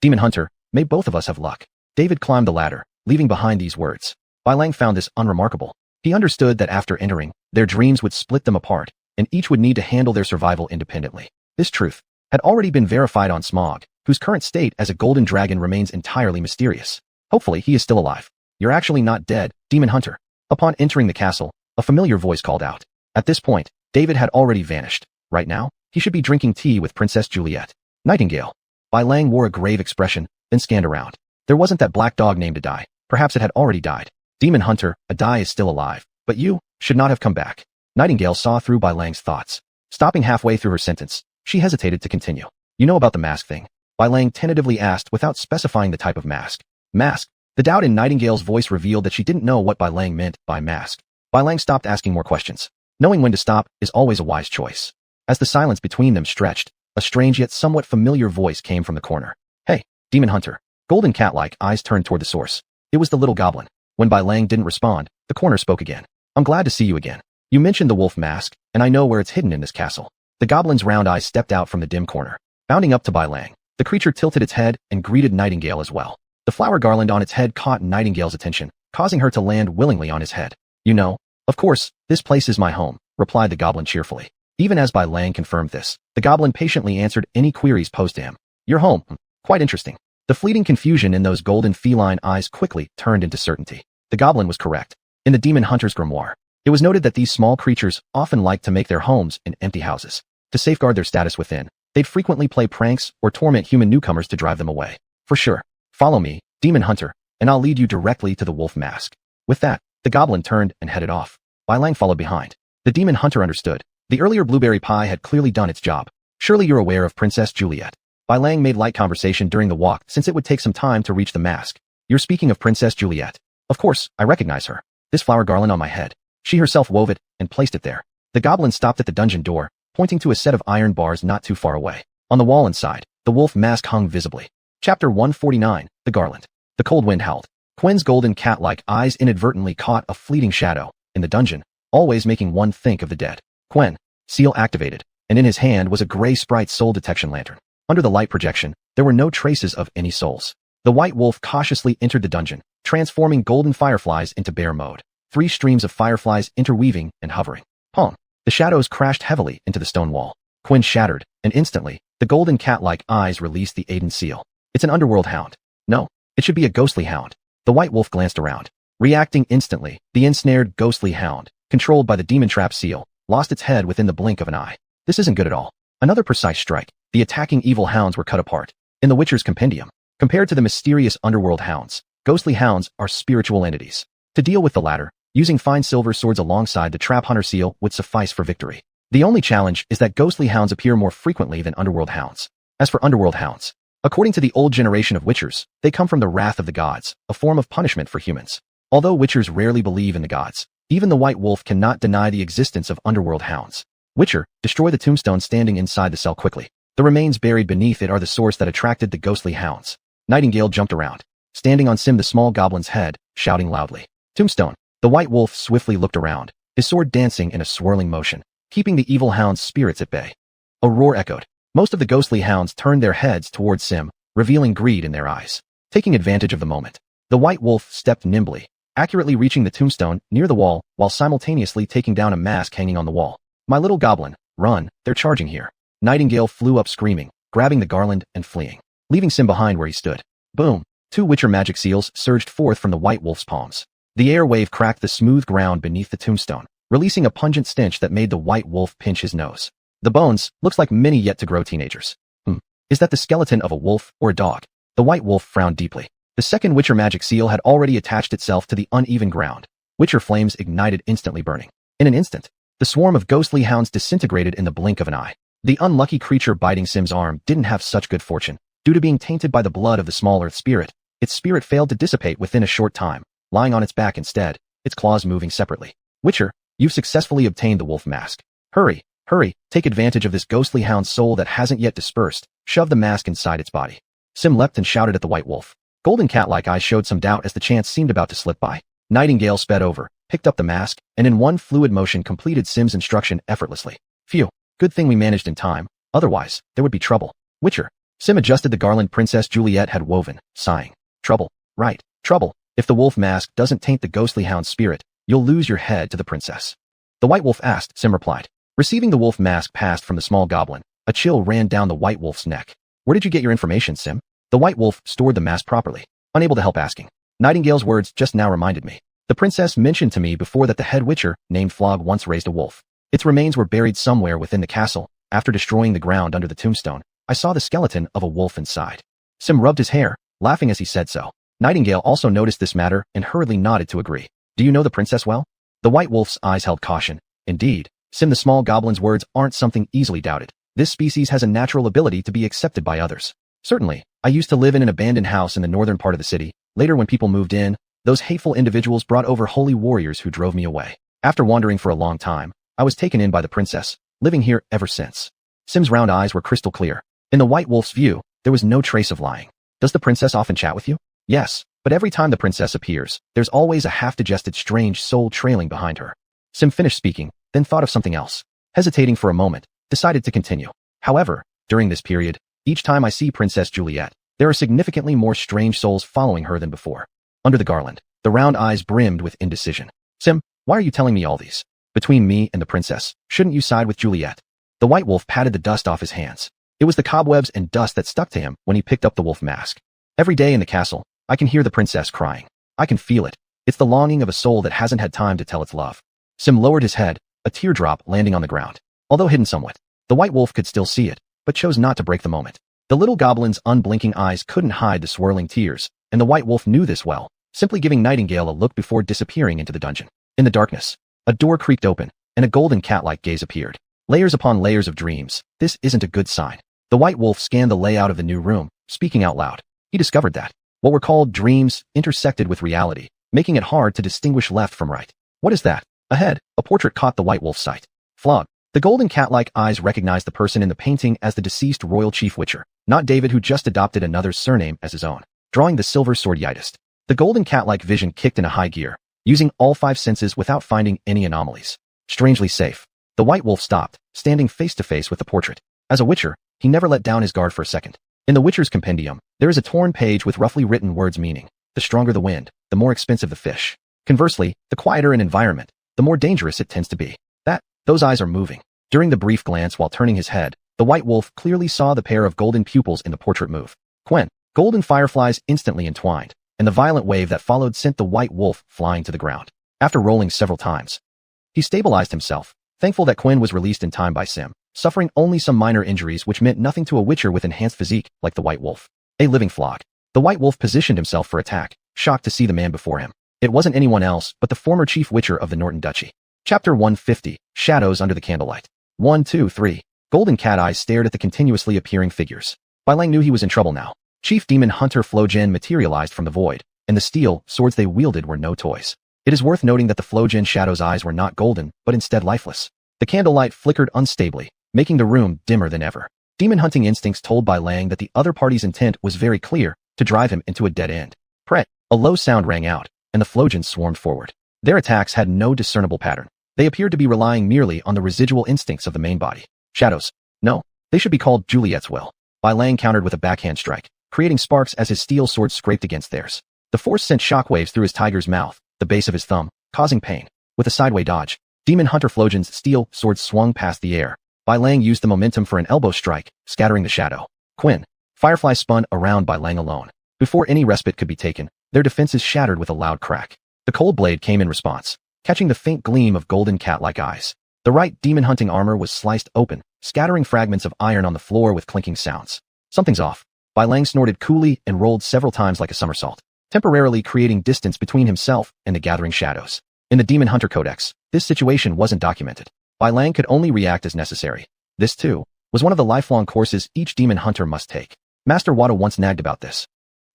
Demon Hunter, may both of us have luck. David climbed the ladder, leaving behind these words. Bai Lang found this unremarkable. He understood that after entering, their dreams would split them apart, and each would need to handle their survival independently. This truth had already been verified on Smog, whose current state as a golden dragon remains entirely mysterious. Hopefully he is still alive. You're actually not dead, Demon Hunter. Upon entering the castle, a familiar voice called out. At this point, David had already vanished. Right now, he should be drinking tea with Princess Juliet. Nightingale. Bai Lang wore a grave expression, then scanned around. There wasn't that black dog named Adai. Perhaps it had already died. Demon Hunter, Adai is still alive, but you should not have come back. Nightingale saw through Bai Lang's thoughts. Stopping halfway through her sentence, she hesitated to continue. You know about the mask thing? Bai Lang tentatively asked without specifying the type of mask. Mask? The doubt in Nightingale's voice revealed that she didn't know what Bai Lang meant by mask. Bai Lang stopped asking more questions. Knowing when to stop is always a wise choice. As the silence between them stretched, a strange yet somewhat familiar voice came from the corner. Hey, Demon Hunter. Golden cat-like eyes turned toward the source. It was the little goblin. When Bai Lang didn't respond, the corner spoke again. I'm glad to see you again. You mentioned the wolf mask, and I know where it's hidden in this castle. The goblin's round eyes stepped out from the dim corner. Bounding up to Bai Lang, the creature tilted its head and greeted Nightingale as well. The flower garland on its head caught Nightingale's attention, causing her to land willingly on his head. You know, of course, this place is my home, replied the goblin cheerfully. Even as Bai Lang confirmed this, the goblin patiently answered any queries posed to him. Your home? Quite interesting. The fleeting confusion in those golden feline eyes quickly turned into certainty. The goblin was correct. In the Demon Hunter's grimoire, it was noted that these small creatures often like to make their homes in empty houses. To safeguard their status within, they'd frequently play pranks or torment human newcomers to drive them away. For sure. Follow me, Demon Hunter, and I'll lead you directly to the wolf mask. With that, the goblin turned and headed off. Bai Lang followed behind. The Demon Hunter understood. The earlier blueberry pie had clearly done its job. Surely you're aware of Princess Juliet. Bai Lang made light conversation during the walk since it would take some time to reach the mask. You're speaking of Princess Juliet. Of course, I recognize her. This flower garland on my head. She herself wove it and placed it there. The goblin stopped at the dungeon door, pointing to a set of iron bars not too far away. On the wall inside, the wolf mask hung visibly. Chapter 149, The Garland. The cold wind howled. Quinn's golden cat-like eyes inadvertently caught a fleeting shadow in the dungeon, always making one think of the dead. Quinn, seal activated, and in his hand was a gray sprite soul detection lantern. Under the light projection, there were no traces of any souls. The white wolf cautiously entered the dungeon, transforming golden fireflies into bear mode. 3 streams of fireflies interweaving and hovering. Pong. The shadows crashed heavily into the stone wall. Quinn shattered, and instantly, the golden cat-like eyes released the Aiden seal. It's an underworld hound. No, it should be a ghostly hound. The white wolf glanced around. Reacting instantly, the ensnared ghostly hound, controlled by the demon trap seal, lost its head within the blink of an eye. This isn't good at all. Another precise strike. The attacking evil hounds were cut apart. In the Witcher's compendium, compared to the mysterious underworld hounds, ghostly hounds are spiritual entities. To deal with the latter, using fine silver swords alongside the trap hunter seal would suffice for victory. The only challenge is that ghostly hounds appear more frequently than underworld hounds. As for underworld hounds, according to the old generation of Witchers, they come from the wrath of the gods, a form of punishment for humans. Although Witchers rarely believe in the gods, even the white wolf cannot deny the existence of underworld hounds. Witcher, destroy the tombstone standing inside the cell quickly. The remains buried beneath it are the source that attracted the ghostly hounds. Nightingale jumped around, standing on Sim the small goblin's head, shouting loudly. Tombstone. The white wolf swiftly looked around, his sword dancing in a swirling motion, keeping the evil hound's spirits at bay. A roar echoed. Most of the ghostly hounds turned their heads towards Sim, revealing greed in their eyes. Taking advantage of the moment, the white wolf stepped nimbly, accurately reaching the tombstone near the wall while simultaneously taking down a mask hanging on the wall. My little goblin, run, they're charging here. Nightingale flew up screaming, grabbing the garland and fleeing, leaving Sim behind where he stood. Boom! 2 Witcher magic seals surged forth from the white wolf's palms. The air wave cracked the smooth ground beneath the tombstone, releasing a pungent stench that made the white wolf pinch his nose. The bones looks like many yet-to-grow teenagers. Is that the skeleton of a wolf or a dog? The white wolf frowned deeply. The second Witcher magic seal had already attached itself to the uneven ground. Witcher flames ignited, instantly burning. In an instant, the swarm of ghostly hounds disintegrated in the blink of an eye. The unlucky creature biting Sim's arm didn't have such good fortune. Due to being tainted by the blood of the small earth spirit, its spirit failed to dissipate within a short time, lying on its back instead, its claws moving separately. Witcher, you've successfully obtained the wolf mask. Hurry, hurry, take advantage of this ghostly hound's soul that hasn't yet dispersed. Shove the mask inside its body. Sim leapt and shouted at the white wolf. Golden cat-like eyes showed some doubt as the chance seemed about to slip by. Nightingale sped over, picked up the mask, and in one fluid motion completed Sim's instruction effortlessly. Phew, good thing we managed in time, otherwise, there would be trouble. Witcher. Sim adjusted the garland Princess Juliet had woven, sighing. Trouble. Right, trouble. If the wolf mask doesn't taint the ghostly hound's spirit, you'll lose your head to the princess. The white wolf asked, Sim replied. Receiving the wolf mask passed from the small goblin, a chill ran down the white wolf's neck. Where did you get your information, Sim? The white wolf stored the mask properly, unable to help asking. Nightingale's words just now reminded me. The princess mentioned to me before that the head witcher, named Flog, once raised a wolf. Its remains were buried somewhere within the castle. After destroying the ground under the tombstone, I saw the skeleton of a wolf inside. Sim rubbed his hair, laughing as he said so. Nightingale also noticed this matter and hurriedly nodded to agree. Do you know the princess well? The white wolf's eyes held caution. Indeed, Sim, the small goblin's words aren't something easily doubted. This species has a natural ability to be accepted by others. Certainly, I used to live in an abandoned house in the northern part of the city. Later, when people moved in, those hateful individuals brought over holy warriors who drove me away. After wandering for a long time, I was taken in by the princess, living here ever since. Sim's round eyes were crystal clear. In the white wolf's view, there was no trace of lying. Does the princess often chat with you? Yes, but every time the princess appears, there's always a half-digested strange soul trailing behind her. Sim finished speaking, then thought of something else. Hesitating for a moment, decided to continue. However, during this period, each time I see Princess Juliet, there are significantly more strange souls following her than before. Under the garland, the round eyes brimmed with indecision. Sim, why are you telling me all these? Between me and the princess, shouldn't you side with Juliet? The white wolf patted the dust off his hands. It was the cobwebs and dust that stuck to him when he picked up the wolf mask. Every day in the castle, I can hear the princess crying. I can feel it. It's the longing of a soul that hasn't had time to tell its love. Sim lowered his head, a teardrop landing on the ground. Although hidden somewhat, the white wolf could still see it, but chose not to break the moment. The little goblin's unblinking eyes couldn't hide the swirling tears, and the white wolf knew this well, simply giving Nightingale a look before disappearing into the dungeon. In the darkness, a door creaked open, and a golden cat-like gaze appeared. Layers upon layers of dreams. This isn't a good sign. The white wolf scanned the layout of the new room, speaking out loud. He discovered that what were called dreams intersected with reality, making it hard to distinguish left from right. What is that? Ahead, a portrait caught the white wolf's sight. Flog. The golden cat-like eyes recognized the person in the painting as the deceased royal chief witcher, not David, who just adopted another's surname as his own. Drawing the silver sword Yidist. The golden cat-like vision kicked in a high gear, using all 5 senses without finding any anomalies. Strangely safe. The white wolf stopped, standing face to face with the portrait. As a witcher, he never let down his guard for a second. In the Witcher's compendium, there is a torn page with roughly written words meaning, the stronger the wind, the more expensive the fish. Conversely, the quieter an environment, the more dangerous it tends to be. Those eyes are moving. During the brief glance while turning his head, the white wolf clearly saw the pair of golden pupils in the portrait move. Quen. Golden fireflies instantly entwined, and the violent wave that followed sent the white wolf flying to the ground. After rolling several times, he stabilized himself, thankful that Quen was released in time by Sim, suffering only some minor injuries which meant nothing to a witcher with enhanced physique like the white wolf. A living Flog. The white wolf positioned himself for attack, shocked to see the man before him. It wasn't anyone else but the former chief witcher of the Norton Duchy. Chapter 150, Shadows Under the Candlelight. 1, 2, 3. Golden cat eyes stared at the continuously appearing figures. Bai Lang knew he was in trouble now. Chief Demon Hunter Flogen materialized from the void, and the steel swords they wielded were no toys. It is worth noting that the Flogen Shadow's eyes were not golden, but instead lifeless. The candlelight flickered unstably, making the room dimmer than ever. Demon hunting instincts told Bai Lang that the other party's intent was very clear, to drive him into a dead end. Pret. A low sound rang out, and the Flogens swarmed forward. Their attacks had no discernible pattern. They appeared to be relying merely on the residual instincts of the main body. Shadows. No, they should be called Juliet's will. Bai Lang countered with a backhand strike, creating sparks as his steel sword scraped against theirs. The force sent shockwaves through his tiger's mouth, the base of his thumb, causing pain. With a sideway dodge, Demon Hunter Flojan's steel sword swung past the air. Bai Lang used the momentum for an elbow strike, scattering the shadow. Quinn. Firefly spun around Bai Lang alone. Before any respite could be taken, their defenses shattered with a loud crack. The cold blade came in response, catching the faint gleam of golden cat-like eyes. The right demon-hunting armor was sliced open, scattering fragments of iron on the floor with clinking sounds. Something's off. Bai Lang snorted coolly and rolled several times like a somersault, temporarily creating distance between himself and the gathering shadows. In the Demon Hunter Codex, this situation wasn't documented. Bai Lang could only react as necessary. This, too, was one of the lifelong courses each demon hunter must take. Master Wada once nagged about this.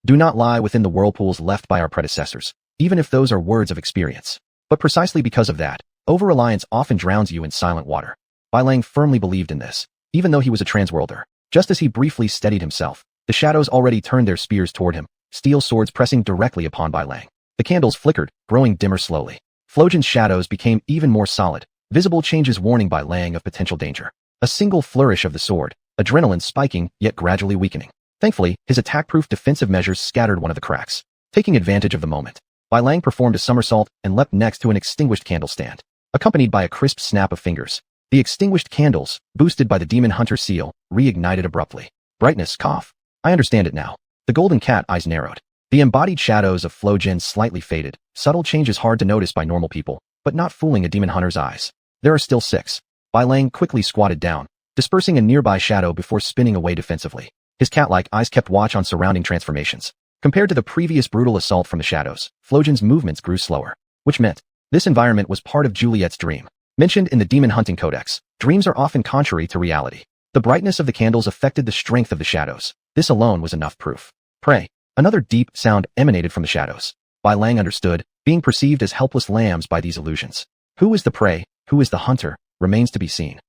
Do not lie within the whirlpools left by our predecessors, even if those are words of experience. But precisely because of that, over-reliance often drowns you in silent water. Bai Lang firmly believed in this, even though he was a transworlder. Just as he briefly steadied himself, the shadows already turned their spears toward him, steel swords pressing directly upon Bai Lang. The candles flickered, growing dimmer slowly. Flojan's shadows became even more solid, visible changes warning Bai Lang of potential danger. A single flourish of the sword, adrenaline spiking yet gradually weakening. Thankfully, his attack-proof defensive measures scattered one of the cracks. Taking advantage of the moment, Bai Lang performed a somersault and leapt next to an extinguished candle stand, accompanied by a crisp snap of fingers. The extinguished candles, boosted by the Demon Hunter seal, reignited abruptly. Brightness, cough. I understand it now. The golden cat eyes narrowed. The embodied shadows of Flojan slightly faded, subtle changes hard to notice by normal people, but not fooling a demon hunter's eyes. There are still 6. Bai Lang quickly squatted down, dispersing a nearby shadow before spinning away defensively. His cat-like eyes kept watch on surrounding transformations. Compared to the previous brutal assault from the shadows, Flojan's movements grew slower, which meant this environment was part of Juliet's dream. Mentioned in the Demon Hunting Codex, dreams are often contrary to reality. The brightness of the candles affected the strength of the shadows. This alone was enough proof. Prey. Another deep sound emanated from the shadows. Bai Lang understood, being perceived as helpless lambs by these illusions. Who is the prey, who is the hunter, remains to be seen.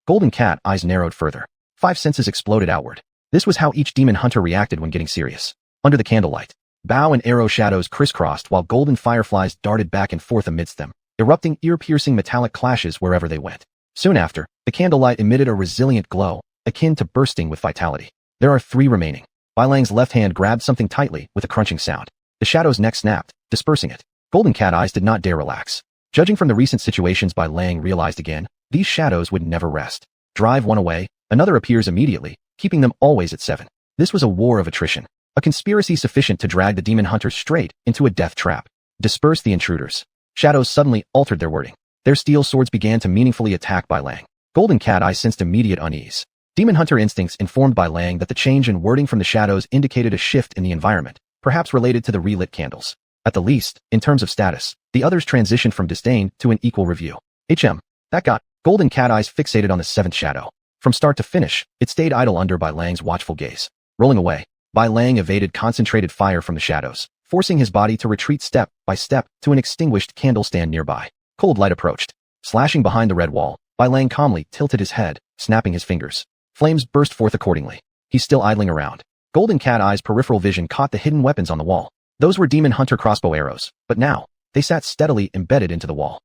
Golden cat eyes narrowed further. 5 senses exploded outward. This was how each demon hunter reacted when getting serious. Under the candlelight, bow and arrow shadows crisscrossed while golden fireflies darted back and forth amidst them, erupting ear-piercing metallic clashes wherever they went. Soon after, the candlelight emitted a resilient glow, akin to bursting with vitality. There are 3 remaining. Bai Lang's left hand grabbed something tightly with a crunching sound. The shadow's neck snapped, dispersing it. Golden cat eyes did not dare relax. Judging from the recent situations Bai Lang realized again, these shadows would never rest. Drive one away, another appears immediately, keeping them always at 7. This was a war of attrition. A conspiracy sufficient to drag the demon hunters straight into a death trap. Disperse the intruders. Shadows suddenly altered their wording. Their steel swords began to meaningfully attack Bai Lang. Golden cat eyes sensed immediate unease. Demon hunter instincts informed Bai Lang that the change in wording from the shadows indicated a shift in the environment, perhaps related to the relit candles. At the least, in terms of status, the others transitioned from disdain to an equal review. That got golden cat eyes fixated on the 7th shadow. From start to finish, it stayed idle under Bai Lang's watchful gaze. Rolling away, Bai Lang evaded concentrated fire from the shadows, forcing his body to retreat step by step to an extinguished candle stand nearby. Cold light approached. Slashing behind the red wall, Bai Lang calmly tilted his head, snapping his fingers. Flames burst forth accordingly. He's still idling around. Golden cat eyes' peripheral vision caught the hidden weapons on the wall. Those were demon hunter crossbow arrows, but now, they sat steadily embedded into the wall.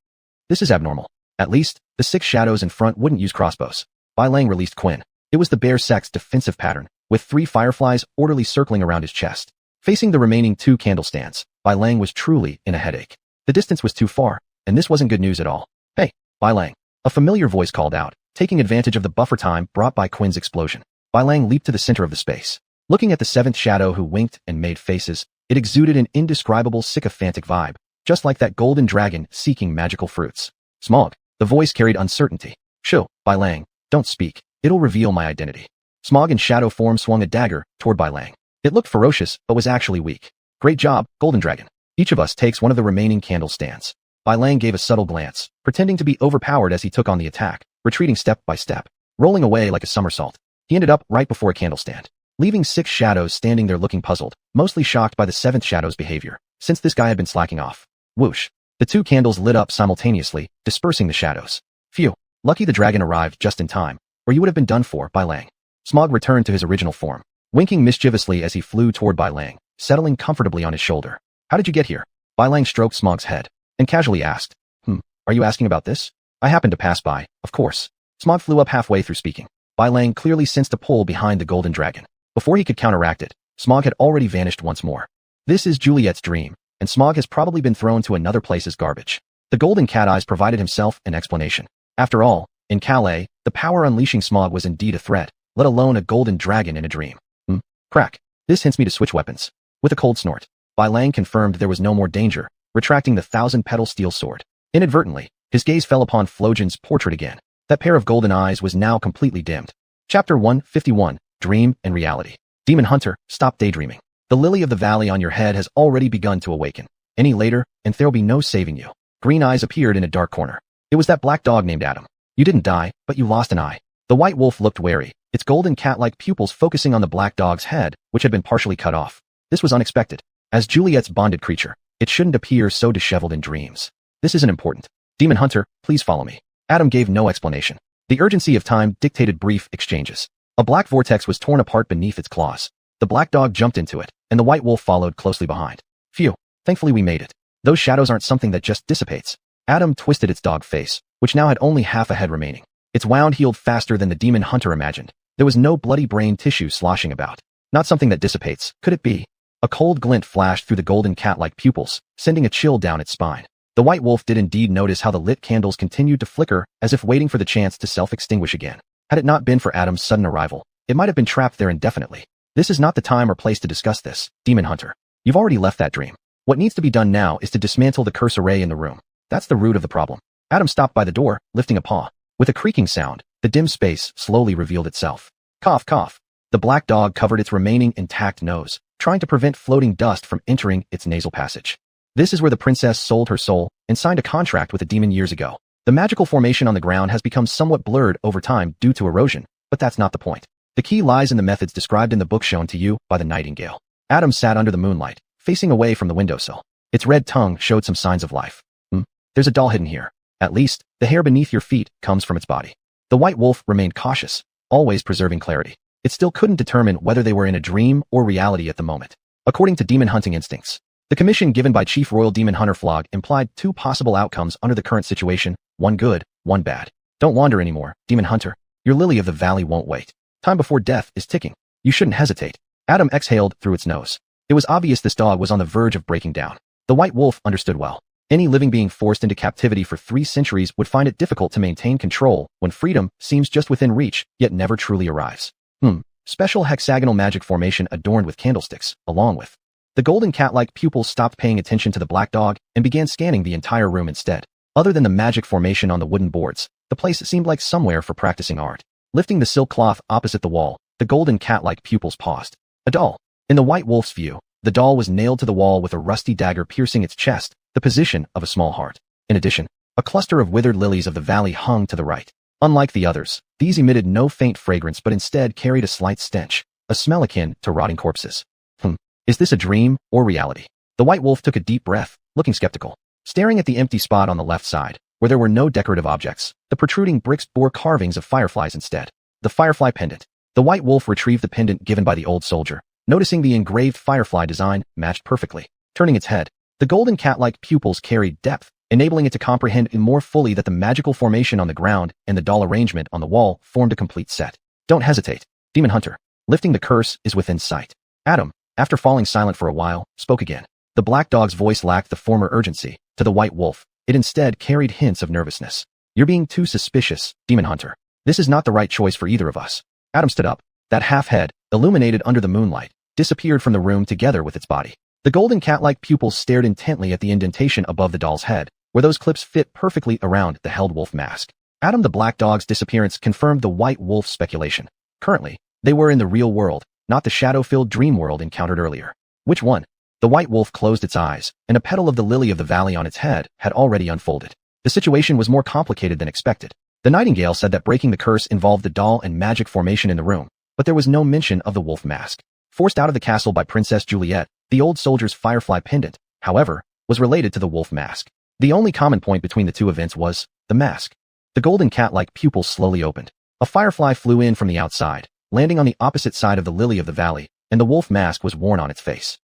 This is abnormal. At least, the 6 shadows in front wouldn't use crossbows. Bai Lang released Quinn. It was the bear sex's defensive pattern, with 3 fireflies orderly circling around his chest. Facing the remaining 2 candle stands, Bai Lang was truly in a headache. The distance was too far, and this wasn't good news at all. Hey, Bai Lang. A familiar voice called out, taking advantage of the buffer time brought by Quinn's explosion. Bai Lang leaped to the center of the space. Looking at the 7th shadow who winked and made faces, it exuded an indescribable sycophantic vibe, just like that golden dragon seeking magical fruits. Smog. The voice carried uncertainty. Shoo, Bai Lang, don't speak. It'll reveal my identity. Smog in shadow form swung a dagger toward Bai Lang. It looked ferocious, but was actually weak. Great job, Golden Dragon. Each of us takes one of the remaining candle stands. Bai Lang gave a subtle glance, pretending to be overpowered as he took on the attack, retreating step by step, rolling away like a somersault. He ended up right before a candle stand, leaving 6 shadows standing there looking puzzled, mostly shocked by the 7th shadow's behavior, since this guy had been slacking off. Whoosh. The 2 candles lit up simultaneously, dispersing the shadows. Phew. Lucky the dragon arrived just in time, or you would have been done for, Bai Lang. Smog returned to his original form, winking mischievously as he flew toward Bai Lang, settling comfortably on his shoulder. How did you get here? Bai Lang stroked Smog's head, and casually asked. Are you asking about this? I happened to pass by, of course. Smog flew up halfway through speaking. Bai Lang clearly sensed a pull behind the golden dragon. Before he could counteract it, Smog had already vanished once more. This is Juliet's dream, and Smog has probably been thrown to another place as garbage. The golden cat eyes provided himself an explanation. After all, in Calais, the power unleashing Smog was indeed a threat, let alone a golden dragon in a dream. Crack. This hints me to switch weapons. With a cold snort, Bai Lang confirmed there was no more danger, retracting the 1,000-petal steel sword. Inadvertently, his gaze fell upon Flojan's portrait again. That pair of golden eyes was now completely dimmed. Chapter 151, Dream and Reality. Demon Hunter, stop daydreaming. The lily of the valley on your head has already begun to awaken. Any later, and there'll be no saving you. Green eyes appeared in a dark corner. It was that black dog named Adam. You didn't die, but you lost an eye. The white wolf looked wary, its golden cat-like pupils focusing on the black dog's head, which had been partially cut off. This was unexpected. As Juliet's bonded creature, it shouldn't appear so disheveled in dreams. This isn't important. Demon Hunter, please follow me. Adam gave no explanation. The urgency of time dictated brief exchanges. A black vortex was torn apart beneath its claws. The black dog jumped into it, and the white wolf followed closely behind. Phew, thankfully we made it. Those shadows aren't something that just dissipates. Adam twisted its dog face, which now had only half a head remaining. Its wound healed faster than the demon hunter imagined. There was no bloody brain tissue sloshing about. Not something that dissipates, could it be? A cold glint flashed through the golden cat-like pupils, sending a chill down its spine. The white wolf did indeed notice how the lit candles continued to flicker, as if waiting for the chance to self-extinguish again. Had it not been for Adam's sudden arrival, it might have been trapped there indefinitely. This is not the time or place to discuss this, Demon Hunter. You've already left that dream. What needs to be done now is to dismantle the curse array in the room. That's the root of the problem. Adam stopped by the door, lifting a paw. With a creaking sound, the dim space slowly revealed itself. Cough, cough. The black dog covered its remaining intact nose, trying to prevent floating dust from entering its nasal passage. This is where the princess sold her soul and signed a contract with a demon years ago. The magical formation on the ground has become somewhat blurred over time due to erosion, but that's not the point. The key lies in the methods described in the book shown to you by the nightingale. Adam sat under the moonlight, facing away from the windowsill. Its red tongue showed some signs of life. There's a doll hidden here. At least, the hair beneath your feet comes from its body. The white wolf remained cautious, always preserving clarity. It still couldn't determine whether they were in a dream or reality at the moment. According to demon hunting instincts, the commission given by Chief Royal Demon Hunter Flog implied two possible outcomes under the current situation, one good, one bad. Don't wander anymore, Demon Hunter. Your lily of the valley won't wait. Time before death is ticking. You shouldn't hesitate. Adam exhaled through its nose. It was obvious this dog was on the verge of breaking down. The white wolf understood well. Any living being forced into captivity for 3 centuries would find it difficult to maintain control when freedom seems just within reach, yet never truly arrives. Special hexagonal magic formation adorned with candlesticks, along with. The golden cat-like pupils stopped paying attention to the black dog and began scanning the entire room instead. Other than the magic formation on the wooden boards, the place seemed like somewhere for practicing art. Lifting the silk cloth opposite the wall, the golden cat-like pupils paused. A doll. In the white wolf's view, the doll was nailed to the wall with a rusty dagger piercing its chest, the position of a small heart. In addition, a cluster of withered lilies of the valley hung to the right. Unlike the others, these emitted no faint fragrance but instead carried a slight stench, a smell akin to rotting corpses. Is this a dream or reality? The white wolf took a deep breath, looking skeptical. Staring at the empty spot on the left side, where there were no decorative objects, the protruding bricks bore carvings of fireflies instead. The firefly pendant. The white wolf retrieved the pendant given by the old soldier, noticing the engraved firefly design matched perfectly. Turning its head, the golden cat-like pupils carried depth, enabling it to comprehend more fully that the magical formation on the ground and the doll arrangement on the wall formed a complete set. Don't hesitate, Demon Hunter. Lifting the curse is within sight. Adam, after falling silent for a while, spoke again. The black dog's voice lacked the former urgency. To the white wolf, it instead carried hints of nervousness. You're being too suspicious, Demon Hunter. This is not the right choice for either of us. Adam stood up. That half head, illuminated under the moonlight, disappeared from the room together with its body. The golden cat-like pupils stared intently at the indentation above the doll's head, where those clips fit perfectly around the held wolf mask. Adam the black dog's disappearance confirmed the white wolf's speculation. Currently, they were in the real world, not the shadow-filled dream world encountered earlier. Which one? The white wolf closed its eyes, and a petal of the lily of the valley on its head had already unfolded. The situation was more complicated than expected. The nightingale said that breaking the curse involved the doll and magic formation in the room, but there was no mention of the wolf mask. Forced out of the castle by Princess Juliet, the old soldier's firefly pendant, however, was related to the wolf mask. The only common point between the two events was the mask. The golden cat-like pupils slowly opened. A firefly flew in from the outside, landing on the opposite side of the lily of the valley, and the wolf mask was worn on its face.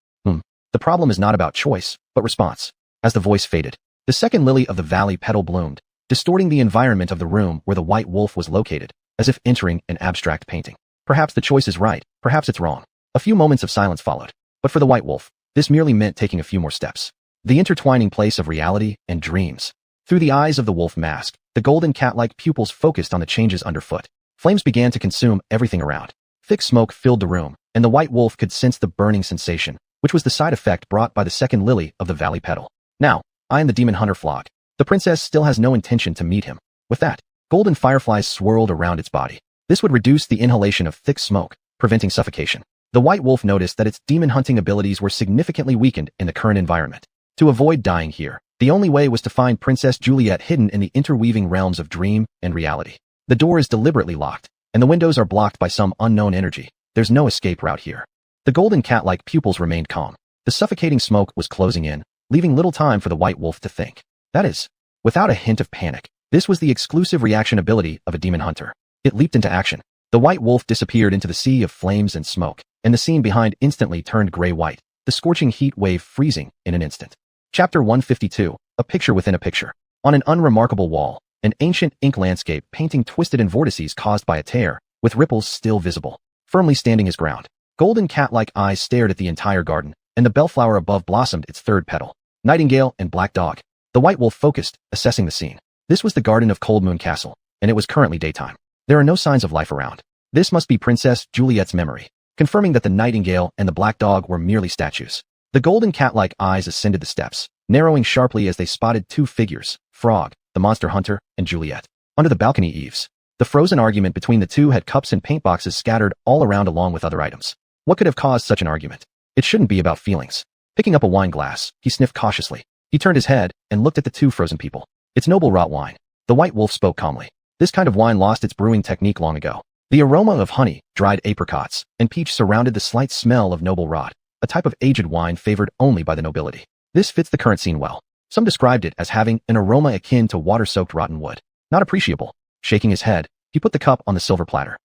The problem is not about choice, but response. As the voice faded, The second lily of the valley petal bloomed, distorting the environment of the room where the white wolf was located, as if entering an abstract painting. Perhaps the choice is right, perhaps it's wrong. A few moments of silence followed. But for the white wolf, this merely meant taking a few more steps. The intertwining place of reality and dreams. Through the eyes of the wolf mask, the golden cat-like pupils focused on the changes underfoot. Flames began to consume everything around. Thick smoke filled the room, and the white wolf could sense the burning sensation, which was the side effect brought by the second lily of the valley petal. Now, I am the demon hunter Flog. The princess still has no intention to meet him. With that, golden fireflies swirled around its body. This would reduce the inhalation of thick smoke, preventing suffocation. The white wolf noticed that its demon hunting abilities were significantly weakened in the current environment. To avoid dying here, the only way was to find Princess Juliet hidden in the interweaving realms of dream and reality. The door is deliberately locked, and the windows are blocked by some unknown energy. There's no escape route here. The golden cat-like pupils remained calm. The suffocating smoke was closing in, leaving little time for the white wolf to think. That is, without a hint of panic. This was the exclusive reaction ability of a demon hunter. It leaped into action. The white wolf disappeared into the sea of flames and smoke, and the scene behind instantly turned gray-white, the scorching heat wave freezing in an instant. Chapter 152, A Picture Within a Picture. On an unremarkable wall, an ancient ink landscape painting twisted in vortices caused by a tear, with ripples still visible. Firmly standing his ground, golden cat-like eyes stared at the entire garden, and the bellflower above blossomed its third petal. Nightingale and black dog. The white wolf focused, assessing the scene. This was the garden of Cold Moon Castle, and it was currently daytime. There are no signs of life around. This must be Princess Juliet's memory, confirming that the nightingale and the black dog were merely statues. The golden cat-like eyes ascended the steps, narrowing sharply as they spotted two figures, Frog, the monster hunter, and Juliet. Under the balcony eaves, the frozen argument between the two had cups and paint boxes scattered all around along with other items. What could have caused such an argument? It shouldn't be about feelings. Picking up a wine glass, he sniffed cautiously. He turned his head and looked at the two frozen people. It's noble rot wine. The white wolf spoke calmly. This kind of wine lost its brewing technique long ago. The aroma of honey, dried apricots, and peach surrounded the slight smell of noble rot, a type of aged wine favored only by the nobility. This fits the current scene well. Some described it as having an aroma akin to water-soaked rotten wood. Not appreciable. Shaking his head, he put the cup on the silver platter.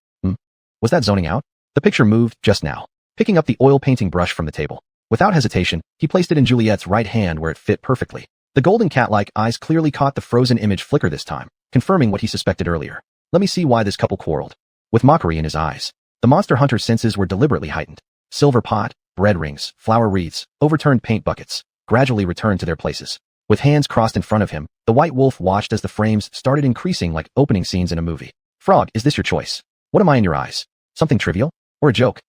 Was that zoning out? The picture moved just now. Picking up the oil painting brush from the table. Without hesitation, he placed it in Juliet's right hand where it fit perfectly. The golden cat-like eyes clearly caught the frozen image flicker this time, confirming what he suspected earlier. Let me see why this couple quarreled. With mockery in his eyes, the monster hunter's senses were deliberately heightened. Silver pot, bread rings, flower wreaths, overturned paint buckets, gradually returned to their places. With hands crossed in front of him, the white wolf watched as the frames started increasing like opening scenes in a movie. Frog, is this your choice? What am I in your eyes? Something trivial? Or a joke?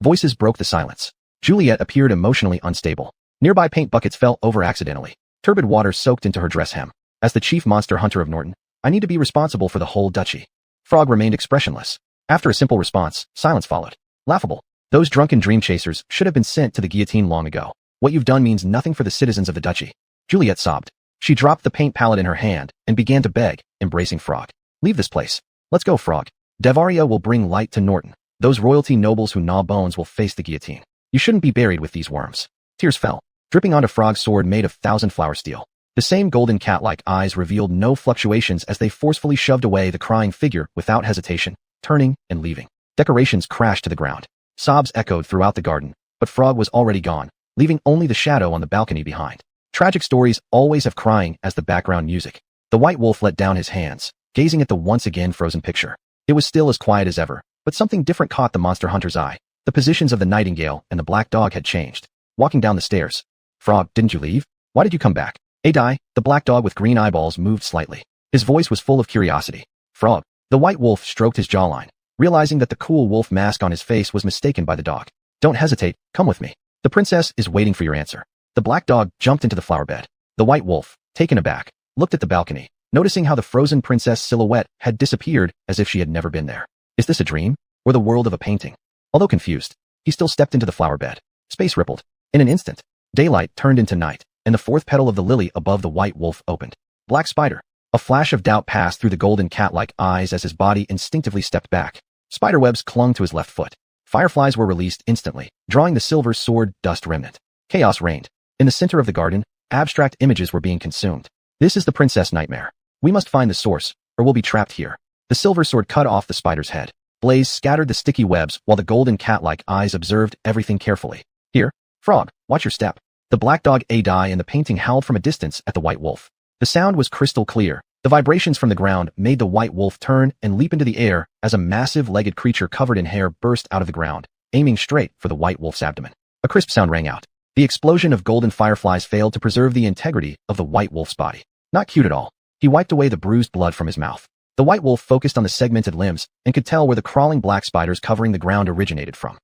Voices broke the silence. Juliet appeared emotionally unstable. Nearby paint buckets fell over accidentally. Turbid water soaked into her dress hem. As the chief monster hunter of Norton, I need to be responsible for the whole duchy. Frog remained expressionless. After a simple response, silence followed. Laughable. Those drunken dream chasers should have been sent to the guillotine long ago. What you've done means nothing for the citizens of the duchy. Juliet sobbed. She dropped the paint palette in her hand and began to beg, embracing Frog. Leave this place. Let's go, Frog. Devaria will bring light to Norton. Those royalty nobles who gnaw bones will face the guillotine. You shouldn't be buried with these worms. Tears fell, dripping onto Frog's sword made of thousand-flower steel. The same golden cat-like eyes revealed no fluctuations as they forcefully shoved away the crying figure without hesitation, turning and leaving. Decorations crashed to the ground. Sobs echoed throughout the garden, but Frog was already gone, leaving only the shadow on the balcony behind. Tragic stories always have crying as the background music. The white wolf let down his hands, gazing at the once again frozen picture. It was still as quiet as ever, but something different caught the monster hunter's eye. The positions of the nightingale and the black dog had changed. Walking down the stairs. Frog, didn't you leave? Why did you come back? Adai, the black dog with green eyeballs, moved slightly. His voice was full of curiosity. Frog. The white wolf stroked his jawline, realizing that the cool wolf mask on his face was mistaken by the dog. Don't hesitate, come with me. The princess is waiting for your answer. The black dog jumped into the flower bed. The white wolf, taken aback, looked at the balcony, noticing how the frozen princess silhouette had disappeared as if she had never been there. Is this a dream? Or the world of a painting? Although confused, he still stepped into the flower bed. Space rippled. In an instant, daylight turned into night, and the fourth petal of the lily above the white wolf opened. Black spider. A flash of doubt passed through the golden cat-like eyes as his body instinctively stepped back. Spiderwebs clung to his left foot. Fireflies were released instantly, drawing the silver sword dust remnant. Chaos reigned. In the center of the garden, abstract images were being consumed. This is the princess nightmare. We must find the source, or we'll be trapped here. The silver sword cut off the spider's head. Blaze scattered the sticky webs while the golden cat-like eyes observed everything carefully. Here, Frog, watch your step. The black dog Adai in the painting howled from a distance at the white wolf. The sound was crystal clear. The vibrations from the ground made the white wolf turn and leap into the air as a massive legged creature covered in hair burst out of the ground, aiming straight for the white wolf's abdomen. A crisp sound rang out. The explosion of golden fireflies failed to preserve the integrity of the white wolf's body. Not cute at all. He wiped away the bruised blood from his mouth. The white wolf focused on the segmented limbs and could tell where the crawling black spiders covering the ground originated from.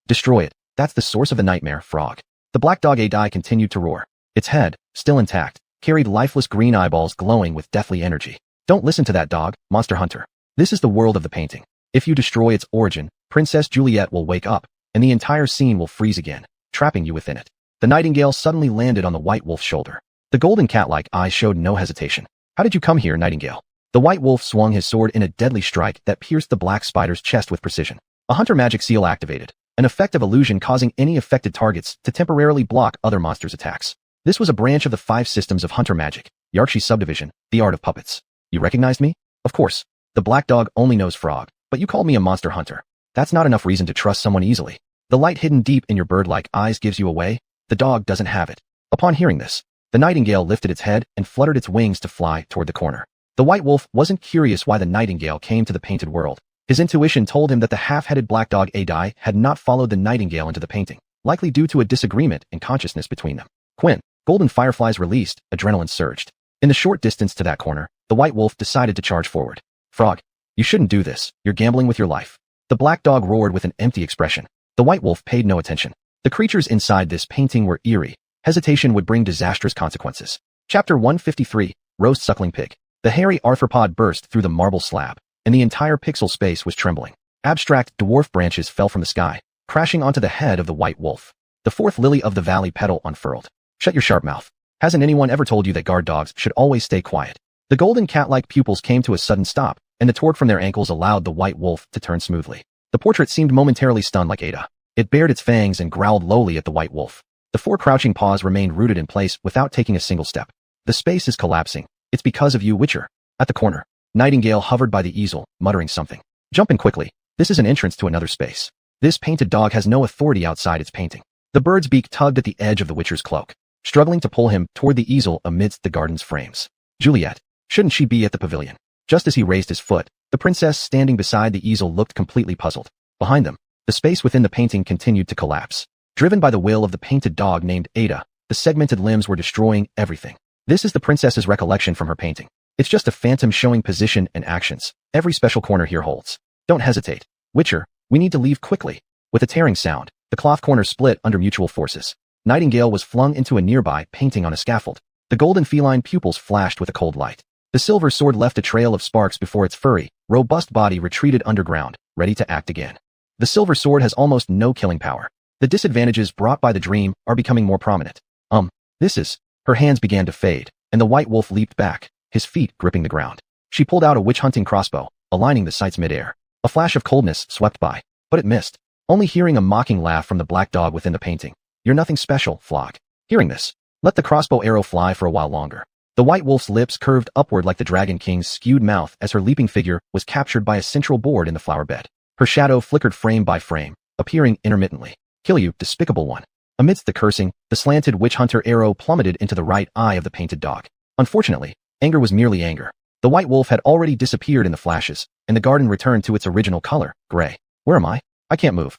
Destroy it. That's the source of the nightmare, Frog. The black dog Adai continued to roar. Its head, still intact, carried lifeless green eyeballs glowing with deathly energy. Don't listen to that dog, monster hunter. This is the world of the painting. If you destroy its origin, Princess Juliet will wake up, and the entire scene will freeze again, trapping you within it. The nightingale suddenly landed on the white wolf's shoulder. The golden cat-like eyes showed no hesitation. How did you come here, Nightingale? The white wolf swung his sword in a deadly strike that pierced the black spider's chest with precision. A hunter magic seal activated, an effective illusion causing any affected targets to temporarily block other monsters' attacks. This was a branch of the 5 systems of hunter magic, Yarchi subdivision, the art of puppets. You recognized me? Of course. The black dog only knows Frog, but you called me a monster hunter. That's not enough reason to trust someone easily. The light hidden deep in your bird-like eyes gives you away. The dog doesn't have it. Upon hearing this, the nightingale lifted its head and fluttered its wings to fly toward the corner. The white wolf wasn't curious why the nightingale came to the painted world. His intuition told him that the half-headed black dog Adai had not followed the nightingale into the painting, likely due to a disagreement in consciousness between them. Quinn. Golden fireflies released, adrenaline surged. In the short distance to that corner, the white wolf decided to charge forward. Frog, you shouldn't do this. You're gambling with your life. The black dog roared with an empty expression. The white wolf paid no attention. The creatures inside this painting were eerie. Hesitation would bring disastrous consequences. Chapter 153, Roast Suckling Pig. The hairy arthropod burst through the marble slab, and the entire pixel space was trembling. Abstract dwarf branches fell from the sky, crashing onto the head of the white wolf. The 4th lily of the valley petal unfurled. Shut your sharp mouth. Hasn't anyone ever told you that guard dogs should always stay quiet? The golden cat-like pupils came to a sudden stop, and the torque from their ankles allowed the white wolf to turn smoothly. The portrait seemed momentarily stunned like Ada. It bared its fangs and growled lowly at the white wolf. The 4 crouching paws remained rooted in place without taking a single step. The space is collapsing. It's because of you, Witcher. At the corner, Nightingale hovered by the easel, muttering something. Jump in quickly. This is an entrance to another space. This painted dog has no authority outside its painting. The bird's beak tugged at the edge of the Witcher's cloak, struggling to pull him toward the easel amidst the garden's frames. Juliet, shouldn't she be at the pavilion? Just as he raised his foot, the princess standing beside the easel looked completely puzzled. Behind them, the space within the painting continued to collapse. Driven by the will of the painted dog named Ada, the segmented limbs were destroying everything. This is the princess's recollection from her painting. It's just a phantom showing position and actions. Every special corner here holds. Don't hesitate. Witcher, we need to leave quickly. With a tearing sound, the cloth corner split under mutual forces. Nightingale was flung into a nearby painting on a scaffold. The golden feline pupils flashed with a cold light. The silver sword left a trail of sparks before its furry, robust body retreated underground, ready to act again. The silver sword has almost no killing power. The disadvantages brought by the dream are becoming more prominent. This is... Her hands began to fade, and the white wolf leaped back, his feet gripping the ground. She pulled out a witch-hunting crossbow, aligning the sights mid-air. A flash of coldness swept by, but it missed, only hearing a mocking laugh from the black dog within the painting. You're nothing special, Flock. Hearing this, let the crossbow arrow fly for a while longer. The white wolf's lips curved upward like the Dragon King's skewed mouth as her leaping figure was captured by a central board in the flower bed. Her shadow flickered frame by frame, appearing intermittently. Kill you, despicable one. Amidst the cursing, the slanted witch-hunter arrow plummeted into the right eye of the painted dog. Unfortunately, anger was merely anger. The white wolf had already disappeared in the flashes, and the garden returned to its original color, gray. Where am I? I can't move.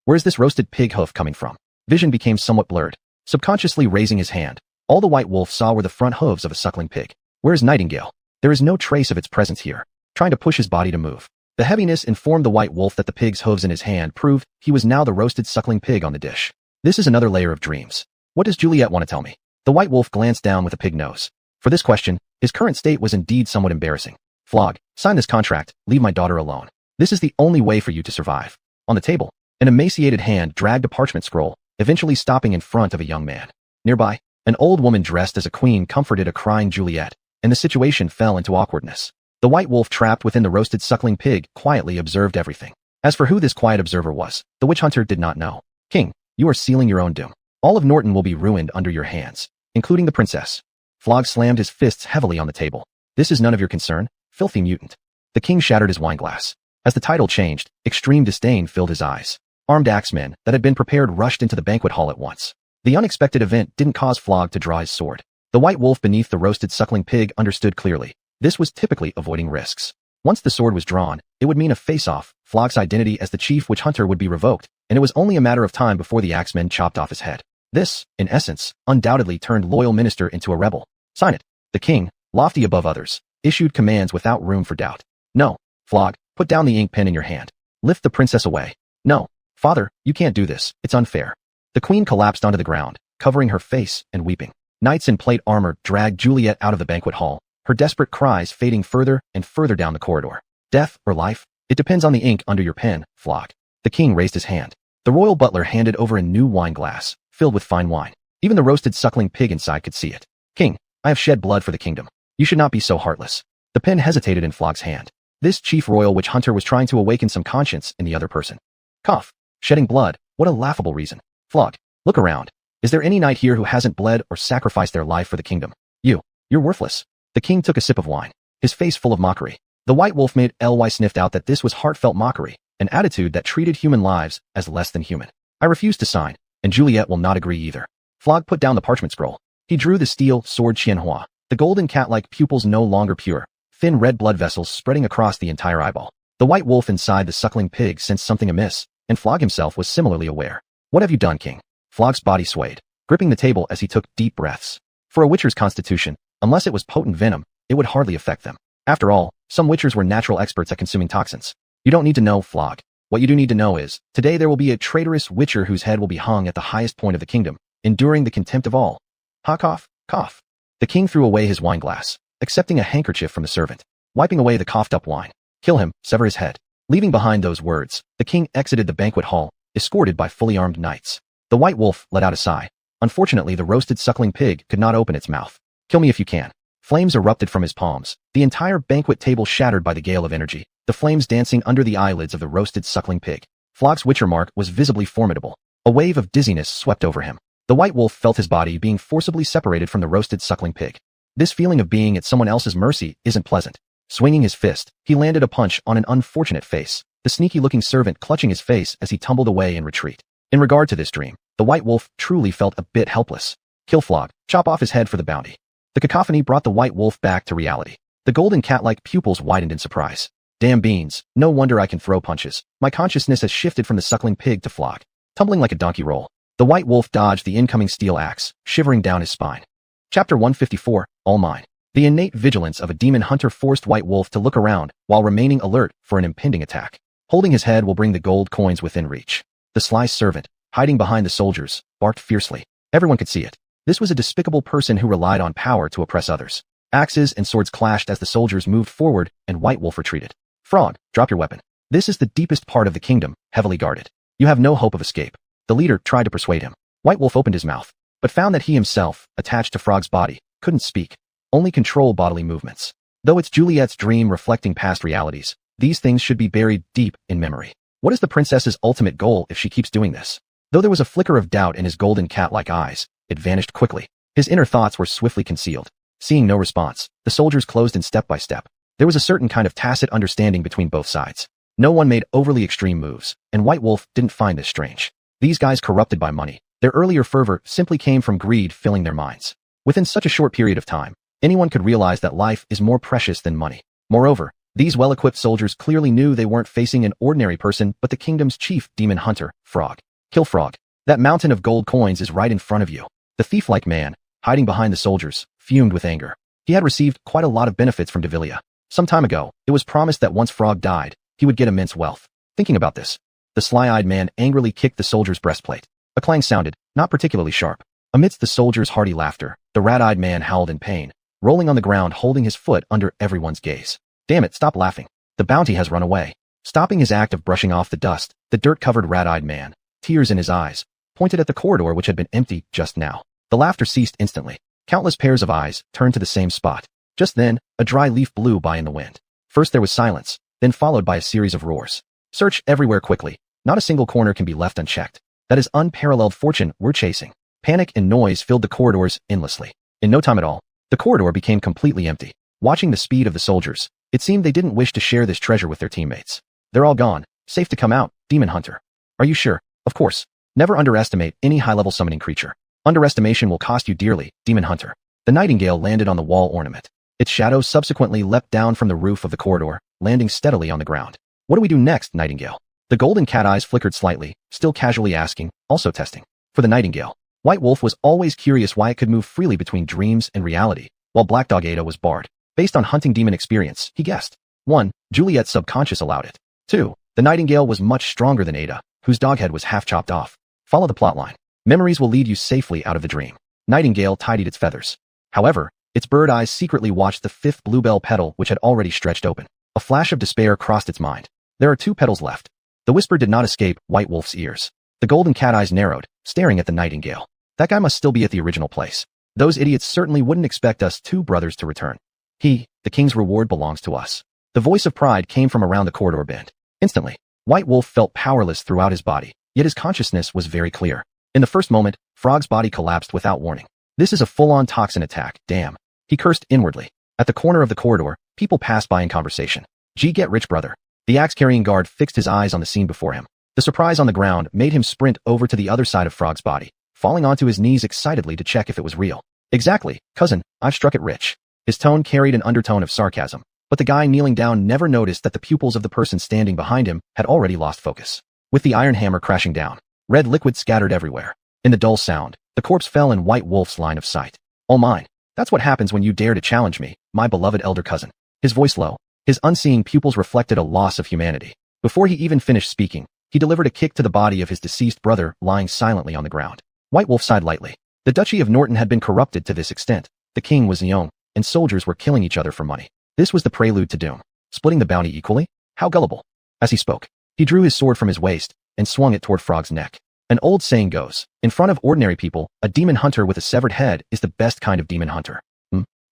Where's this roasted pig hoof coming from? Vision became somewhat blurred. Subconsciously raising his hand, all the white wolf saw were the front hooves of a suckling pig. Where's Nightingale? There is no trace of its presence here. Trying to push his body to move. The heaviness informed the white wolf that the pig's hooves in his hand proved he was now the roasted suckling pig on the dish. This is another layer of dreams. What does Juliet want to tell me? The white wolf glanced down with a pig nose. For this question, his current state was indeed somewhat embarrassing. Flog, sign this contract, leave my daughter alone. This is the only way for you to survive. On the table, an emaciated hand dragged a parchment scroll, eventually stopping in front of a young man. Nearby, an old woman dressed as a queen comforted a crying Juliet, and the situation fell into awkwardness. The white wolf trapped within the roasted suckling pig quietly observed everything. As for who this quiet observer was, the witch hunter did not know. King, you are sealing your own doom. All of Norton will be ruined under your hands, including the princess. Flog slammed his fists heavily on the table. This is none of your concern, filthy mutant. The king shattered his wineglass. As the title changed, extreme disdain filled his eyes. Armed axemen that had been prepared rushed into the banquet hall at once. The unexpected event didn't cause Flog to draw his sword. The white wolf beneath the roasted suckling pig understood clearly. This was typically avoiding risks. Once the sword was drawn, it would mean a face-off. Flog's identity as the chief witch hunter would be revoked, and it was only a matter of time before the axemen chopped off his head. This, in essence, undoubtedly turned loyal minister into a rebel. Sign it. The king, lofty above others, issued commands without room for doubt. No, Flog, put down the ink pen in your hand. Lift the princess away. No, father, you can't do this. It's unfair. The queen collapsed onto the ground, covering her face and weeping. Knights in plate armor dragged Juliet out of the banquet hall, her desperate cries fading further and further down the corridor. Death or life? It depends on the ink under your pen, Flog. The king raised his hand. The royal butler handed over a new wine glass, filled with fine wine. Even the roasted suckling pig inside could see it. King, I have shed blood for the kingdom. You should not be so heartless. The pen hesitated in Flog's hand. This chief royal witch hunter was trying to awaken some conscience in the other person. Cough. Shedding blood, what a laughable reason. Flog, look around. Is there any knight here who hasn't bled or sacrificed their life for the kingdom? You're worthless. The king took a sip of wine, his face full of mockery. The white wolf made Ly sniffed out that this was heartfelt mockery, an attitude that treated human lives as less than human. I refuse to sign, and Juliet will not agree either. Flog put down the parchment scroll. He drew the steel sword Qianhua, the golden cat-like pupils no longer pure, thin red blood vessels spreading across the entire eyeball. The white wolf inside the suckling pig sensed something amiss, and Flog himself was similarly aware. What have you done, king? Flog's body swayed, gripping the table as he took deep breaths. For a witcher's constitution, unless it was potent venom, it would hardly affect them. After all, some witchers were natural experts at consuming toxins. You don't need to know, Flog. What you do need to know is, today there will be a traitorous witcher whose head will be hung at the highest point of the kingdom, enduring the contempt of all. Ha cough, cough. The king threw away his wine glass, accepting a handkerchief from the servant, wiping away the coughed-up wine. Kill him, sever his head. Leaving behind those words, the king exited the banquet hall, escorted by fully armed knights. The white wolf let out a sigh. Unfortunately, the roasted suckling pig could not open its mouth. Kill me if you can. Flames erupted from his palms, the entire banquet table shattered by the gale of energy, the flames dancing under the eyelids of the roasted suckling pig. Flog's witcher mark was visibly formidable. A wave of dizziness swept over him. The white wolf felt his body being forcibly separated from the roasted suckling pig. This feeling of being at someone else's mercy isn't pleasant. Swinging his fist, he landed a punch on an unfortunate face, the sneaky-looking servant clutching his face as he tumbled away in retreat. In regard to this dream, the white wolf truly felt a bit helpless. Kill Flog, chop off his head for the bounty. The cacophony brought the white wolf back to reality. The golden cat-like pupils widened in surprise. Damn beans, no wonder I can throw punches. My consciousness has shifted from the suckling pig to Flog. Tumbling like a donkey roll, the white wolf dodged the incoming steel axe, shivering down his spine. Chapter 154, All Mine. The innate vigilance of a demon hunter forced White Wolf to look around while remaining alert for an impending attack. Holding his head will bring the gold coins within reach. The sly servant, hiding behind the soldiers, barked fiercely. Everyone could see it. This was a despicable person who relied on power to oppress others. Axes and swords clashed as the soldiers moved forward and White Wolf retreated. Frog, drop your weapon. This is the deepest part of the kingdom, heavily guarded. You have no hope of escape. The leader tried to persuade him. White Wolf opened his mouth, but found that he himself, attached to Frog's body, couldn't speak, only control bodily movements. Though it's Juliet's dream reflecting past realities, these things should be buried deep in memory. What is the princess's ultimate goal if she keeps doing this? Though there was a flicker of doubt in his golden cat-like eyes, it vanished quickly. His inner thoughts were swiftly concealed. Seeing no response, the soldiers closed in step by step. There was a certain kind of tacit understanding between both sides. No one made overly extreme moves, and White Wolf didn't find this strange. These guys corrupted by money. Their earlier fervor simply came from greed filling their minds. Within such a short period of time, anyone could realize that life is more precious than money. Moreover, these well-equipped soldiers clearly knew they weren't facing an ordinary person but the kingdom's chief demon hunter, Frog. Kill Frog. That mountain of gold coins is right in front of you. The thief-like man, hiding behind the soldiers, fumed with anger. He had received quite a lot of benefits from Devilia. Some time ago, it was promised that once Frog died, he would get immense wealth. Thinking about this, the sly-eyed man angrily kicked the soldier's breastplate. A clang sounded, not particularly sharp. Amidst the soldier's hearty laughter, the rat-eyed man howled in pain, rolling on the ground holding his foot under everyone's gaze. Damn it, stop laughing. The bounty has run away. Stopping his act of brushing off the dust, the dirt-covered rat-eyed man, tears in his eyes, pointed at the corridor which had been empty just now. The laughter ceased instantly. Countless pairs of eyes turned to the same spot. Just then, a dry leaf blew by in the wind. First there was silence, then followed by a series of roars. Search everywhere quickly. Not a single corner can be left unchecked. That is unparalleled fortune we're chasing. Panic and noise filled the corridors endlessly. In no time at all, the corridor became completely empty. Watching the speed of the soldiers, it seemed they didn't wish to share this treasure with their teammates. They're all gone. Safe to come out, Demon Hunter. Are you sure? Of course. Never underestimate any high-level summoning creature. Underestimation will cost you dearly, Demon Hunter. The nightingale landed on the wall ornament. Its shadow subsequently leapt down from the roof of the corridor, landing steadily on the ground. What do we do next, Nightingale? The golden cat eyes flickered slightly, still casually asking, also testing. For the nightingale, White Wolf was always curious why it could move freely between dreams and reality, while Black Dog Ada was barred. Based on hunting demon experience, he guessed. 1. Juliet's subconscious allowed it. 2. The nightingale was much stronger than Ada, whose doghead was half chopped off. Follow the plotline. Memories will lead you safely out of the dream. Nightingale tidied its feathers. However, its bird eyes secretly watched the 5th bluebell petal which had already stretched open. A flash of despair crossed its mind. There are 2 petals left. The whisper did not escape White Wolf's ears. The golden cat eyes narrowed, staring at the nightingale. That guy must still be at the original place. Those idiots certainly wouldn't expect us 2 brothers to return. The king's reward belongs to us. The voice of pride came from around the corridor bend. Instantly, White Wolf felt powerless throughout his body, yet his consciousness was very clear. In the first moment, Frog's body collapsed without warning. This is a full-on toxin attack, damn. He cursed inwardly. At the corner of the corridor, people passed by in conversation. Gee, get rich, brother. The axe-carrying guard fixed his eyes on the scene before him. The surprise on the ground made him sprint over to the other side of Frog's body, falling onto his knees excitedly to check if it was real. Exactly, cousin, I've struck it rich. His tone carried an undertone of sarcasm, but the guy kneeling down never noticed that the pupils of the person standing behind him had already lost focus. With the iron hammer crashing down, red liquid scattered everywhere. In the dull sound, the corpse fell in White Wolf's line of sight. Oh mine, that's what happens when you dare to challenge me, my beloved elder cousin. His voice low, his unseeing pupils reflected a loss of humanity. Before he even finished speaking, he delivered a kick to the body of his deceased brother lying silently on the ground. White Wolf sighed lightly. The Duchy of Norton had been corrupted to this extent. The king was young, and soldiers were killing each other for money. This was the prelude to doom. Splitting the bounty equally? How gullible. As he spoke, he drew his sword from his waist and swung it toward Frog's neck. An old saying goes, in front of ordinary people, a demon hunter with a severed head is the best kind of demon hunter.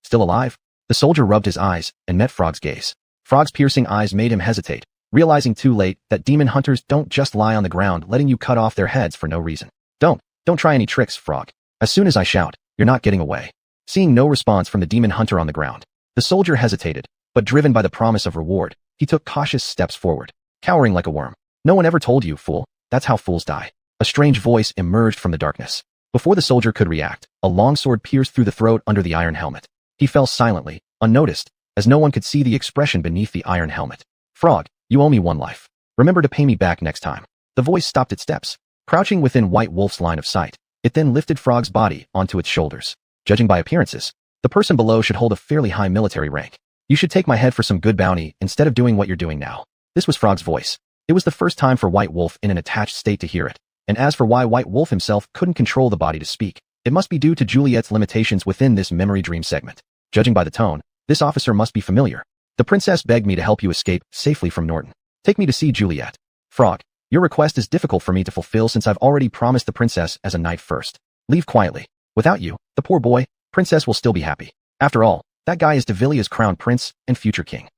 Still alive? The soldier rubbed his eyes and met Frog's gaze. Frog's piercing eyes made him hesitate, realizing too late that demon hunters don't just lie on the ground letting you cut off their heads for no reason. Don't try any tricks, Frog. As soon as I shout, you're not getting away. Seeing no response from the demon hunter on the ground, the soldier hesitated, but driven by the promise of reward, he took cautious steps forward, cowering like a worm. No one ever told you, fool, that's how fools die. A strange voice emerged from the darkness. Before the soldier could react, a long sword pierced through the throat under the iron helmet. He fell silently, unnoticed, as no one could see the expression beneath the iron helmet. Frog, you owe me 1 life. Remember to pay me back next time. The voice stopped its steps, crouching within White Wolf's line of sight. It then lifted Frog's body onto its shoulders. Judging by appearances, the person below should hold a fairly high military rank. You should take my head for some good bounty instead of doing what you're doing now. This was Frog's voice. It was the first time for White Wolf in an attached state to hear it. And as for why White Wolf himself couldn't control the body to speak, it must be due to Juliet's limitations within this memory dream segment. Judging by the tone, this officer must be familiar. The princess begged me to help you escape safely from Norton. Take me to see Juliet. Frog, your request is difficult for me to fulfill since I've already promised the princess as a knight first. Leave quietly. Without you, the poor boy, princess will still be happy. After all, that guy is Devilia's crown prince and future king.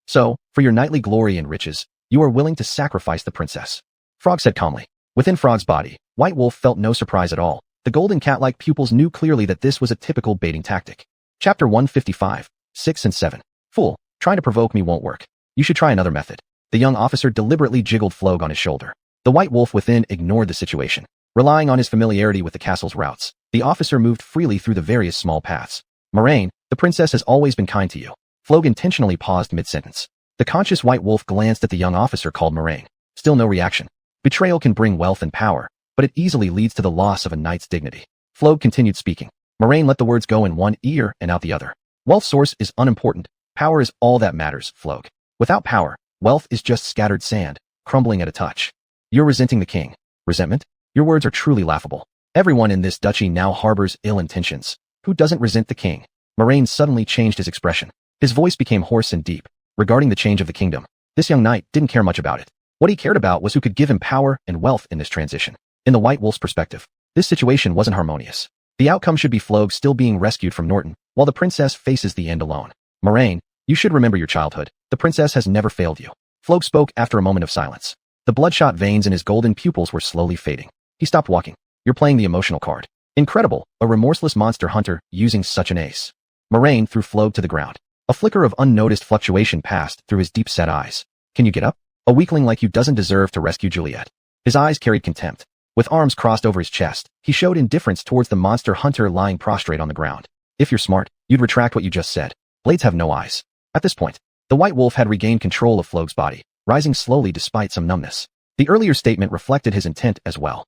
So, for your knightly glory and riches, you are willing to sacrifice the princess. Frog said calmly. Within Frog's body, White Wolf felt no surprise at all. The golden cat-like pupils knew clearly that this was a typical baiting tactic. Chapter 155, 6 and 7. Fool, trying to provoke me won't work. You should try another method. The young officer deliberately jiggled Flog on his shoulder. The White Wolf within ignored the situation. Relying on his familiarity with the castle's routes, the officer moved freely through the various small paths. Moraine, the princess has always been kind to you. Flog intentionally paused mid-sentence. The conscious White Wolf glanced at the young officer called Moraine. Still no reaction. Betrayal can bring wealth and power, but it easily leads to the loss of a knight's dignity. Flog continued speaking. Moraine let the words go in one ear and out the other. Wealth source is unimportant. Power is all that matters, Flog. Without power, wealth is just scattered sand, crumbling at a touch. You're resenting the king. Resentment? Your words are truly laughable. Everyone in this duchy now harbors ill intentions. Who doesn't resent the king? Moraine suddenly changed his expression. His voice became hoarse and deep. Regarding the change of the kingdom, this young knight didn't care much about it. What he cared about was who could give him power and wealth in this transition. In the White Wolf's perspective, this situation wasn't harmonious. The outcome should be Flog still being rescued from Norton, while the princess faces the end alone. Moraine, you should remember your childhood. The princess has never failed you. Flog spoke after a moment of silence. The bloodshot veins in his golden pupils were slowly fading. He stopped walking. You're playing the emotional card. Incredible, a remorseless monster hunter using such an ace. Moraine threw Flog to the ground. A flicker of unnoticed fluctuation passed through his deep-set eyes. Can you get up? A weakling like you doesn't deserve to rescue Juliet. His eyes carried contempt. With arms crossed over his chest, he showed indifference towards the monster hunter lying prostrate on the ground. If you're smart, you'd retract what you just said. Blades have no eyes. At this point, the white wolf had regained control of Flog's body, rising slowly despite some numbness. The earlier statement reflected his intent as well.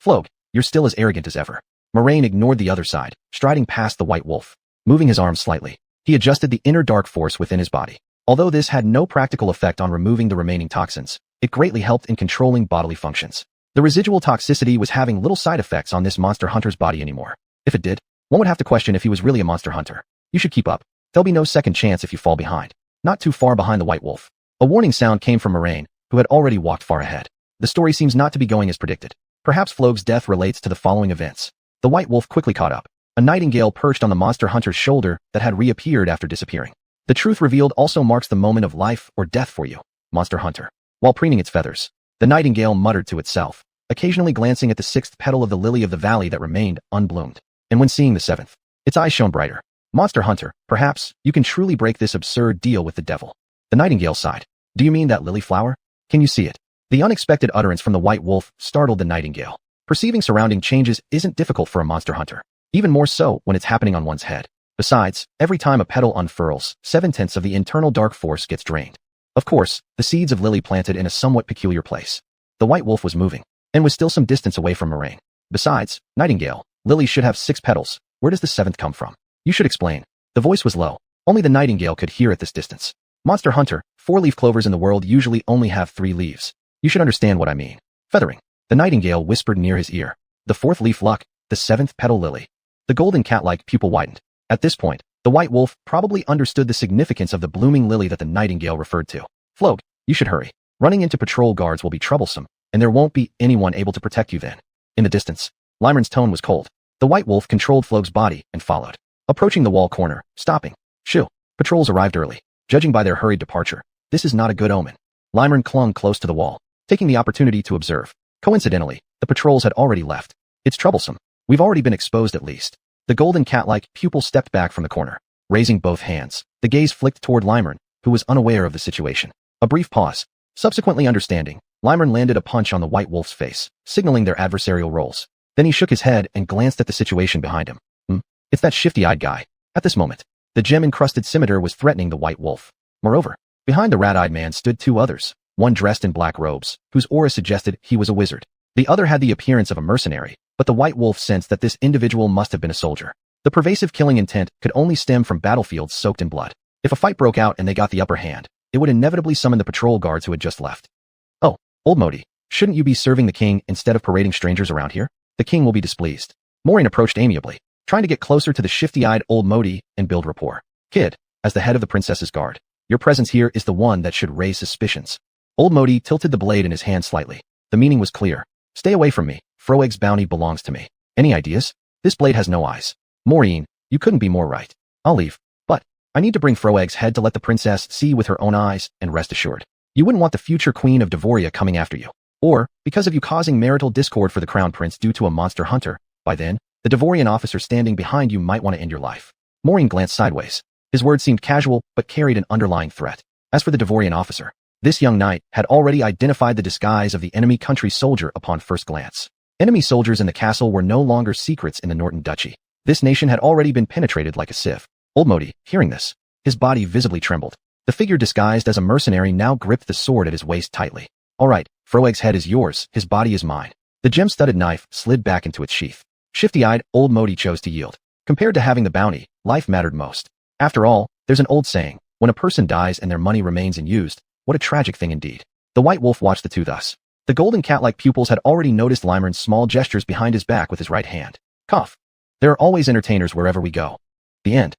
Flog, you're still as arrogant as ever. Moraine ignored the other side, striding past the white wolf. Moving his arms slightly, he adjusted the inner dark force within his body. Although this had no practical effect on removing the remaining toxins, it greatly helped in controlling bodily functions. The residual toxicity was having little side effects on this monster hunter's body anymore. If it did, one would have to question if he was really a monster hunter. You should keep up. There'll be no second chance if you fall behind. Not too far behind the white wolf. A warning sound came from Moraine, who had already walked far ahead. The story seems not to be going as predicted. Perhaps Flog's death relates to the following events. The white wolf quickly caught up. A nightingale perched on the monster hunter's shoulder that had reappeared after disappearing. The truth revealed also marks the moment of life or death for you, monster hunter. While preening its feathers, the nightingale muttered to itself, occasionally glancing at the sixth petal of the lily of the valley that remained unbloomed. And when seeing the seventh, its eyes shone brighter. Monster hunter, perhaps you can truly break this absurd deal with the devil. The nightingale sighed. Do you mean that lily flower? Can you see it? The unexpected utterance from the white wolf startled the nightingale. Perceiving surrounding changes isn't difficult for a monster hunter, even more so when it's happening on one's head. Besides, every time a petal unfurls, 7/10 of the internal dark force gets drained. Of course, the seeds of lily planted in a somewhat peculiar place. The white wolf was moving, and was still some distance away from Moraine. Besides, nightingale, lily should have 6 petals. Where does the 7th come from? You should explain. The voice was low. Only the nightingale could hear at this distance. Monster hunter, 4-leaf clovers in the world usually only have 3 leaves. You should understand what I mean. Feathering. The nightingale whispered near his ear. The 4th leaf luck, the 7th petal lily. The golden cat-like pupil widened. At this point, the white wolf probably understood the significance of the blooming lily that the nightingale referred to. Flog, you should hurry. Running into patrol guards will be troublesome, and there won't be anyone able to protect you then. In the distance, Limeren's tone was cold. The white wolf controlled Flog's body and followed. Approaching the wall corner, stopping. Shoo. Patrols arrived early. Judging by their hurried departure, this is not a good omen. Limeren clung close to the wall, taking the opportunity to observe. Coincidentally, the patrols had already left. It's troublesome. We've already been exposed at least. The golden cat-like pupil stepped back from the corner. Raising both hands, the gaze flicked toward Limeren, who was unaware of the situation. A brief pause. Subsequently understanding, Limeren landed a punch on the white wolf's face, signaling their adversarial roles. Then he shook his head and glanced at the situation behind him. It's that shifty-eyed guy. At this moment, the gem-encrusted scimitar was threatening the white wolf. Moreover, behind the rat-eyed man stood 2 others, one dressed in black robes, whose aura suggested he was a wizard. The other had the appearance of a mercenary, but the white wolf sensed that this individual must have been a soldier. The pervasive killing intent could only stem from battlefields soaked in blood. If a fight broke out and they got the upper hand, it would inevitably summon the patrol guards who had just left. Oh, old Modi, shouldn't you be serving the king instead of parading strangers around here? The king will be displeased. Moraine approached amiably, trying to get closer to the shifty-eyed old Modi and build rapport. Kid, as the head of the princess's guard, your presence here is the one that should raise suspicions. Old Modi tilted the blade in his hand slightly. The meaning was clear. Stay away from me. Froeg's bounty belongs to me. Any ideas? This blade has no eyes. Maureen, you couldn't be more right. I'll leave. But I need to bring Froeg's head to let the princess see with her own eyes, and rest assured, you wouldn't want the future queen of Devoria coming after you. Or, because of you causing marital discord for the crown prince due to a monster hunter, by then, the Devorian officer standing behind you might want to end your life. Maureen glanced sideways. His words seemed casual, but carried an underlying threat. As for the Devorian officer, this young knight had already identified the disguise of the enemy country soldier upon first glance. Enemy soldiers in the castle were no longer secrets in the Norton Duchy. This nation had already been penetrated like a sieve. Old Modi, hearing this, his body visibly trembled. The figure disguised as a mercenary now gripped the sword at his waist tightly. All right, Froeg's head is yours, his body is mine. The gem-studded knife slid back into its sheath. Shifty-eyed, old Modi chose to yield. Compared to having the bounty, life mattered most. After all, there's an old saying, when a person dies and their money remains unused, what a tragic thing indeed. The white wolf watched the two thus. The golden cat-like pupils had already noticed Limeren's small gestures behind his back with his right hand. Cough. There are always entertainers wherever we go. The end.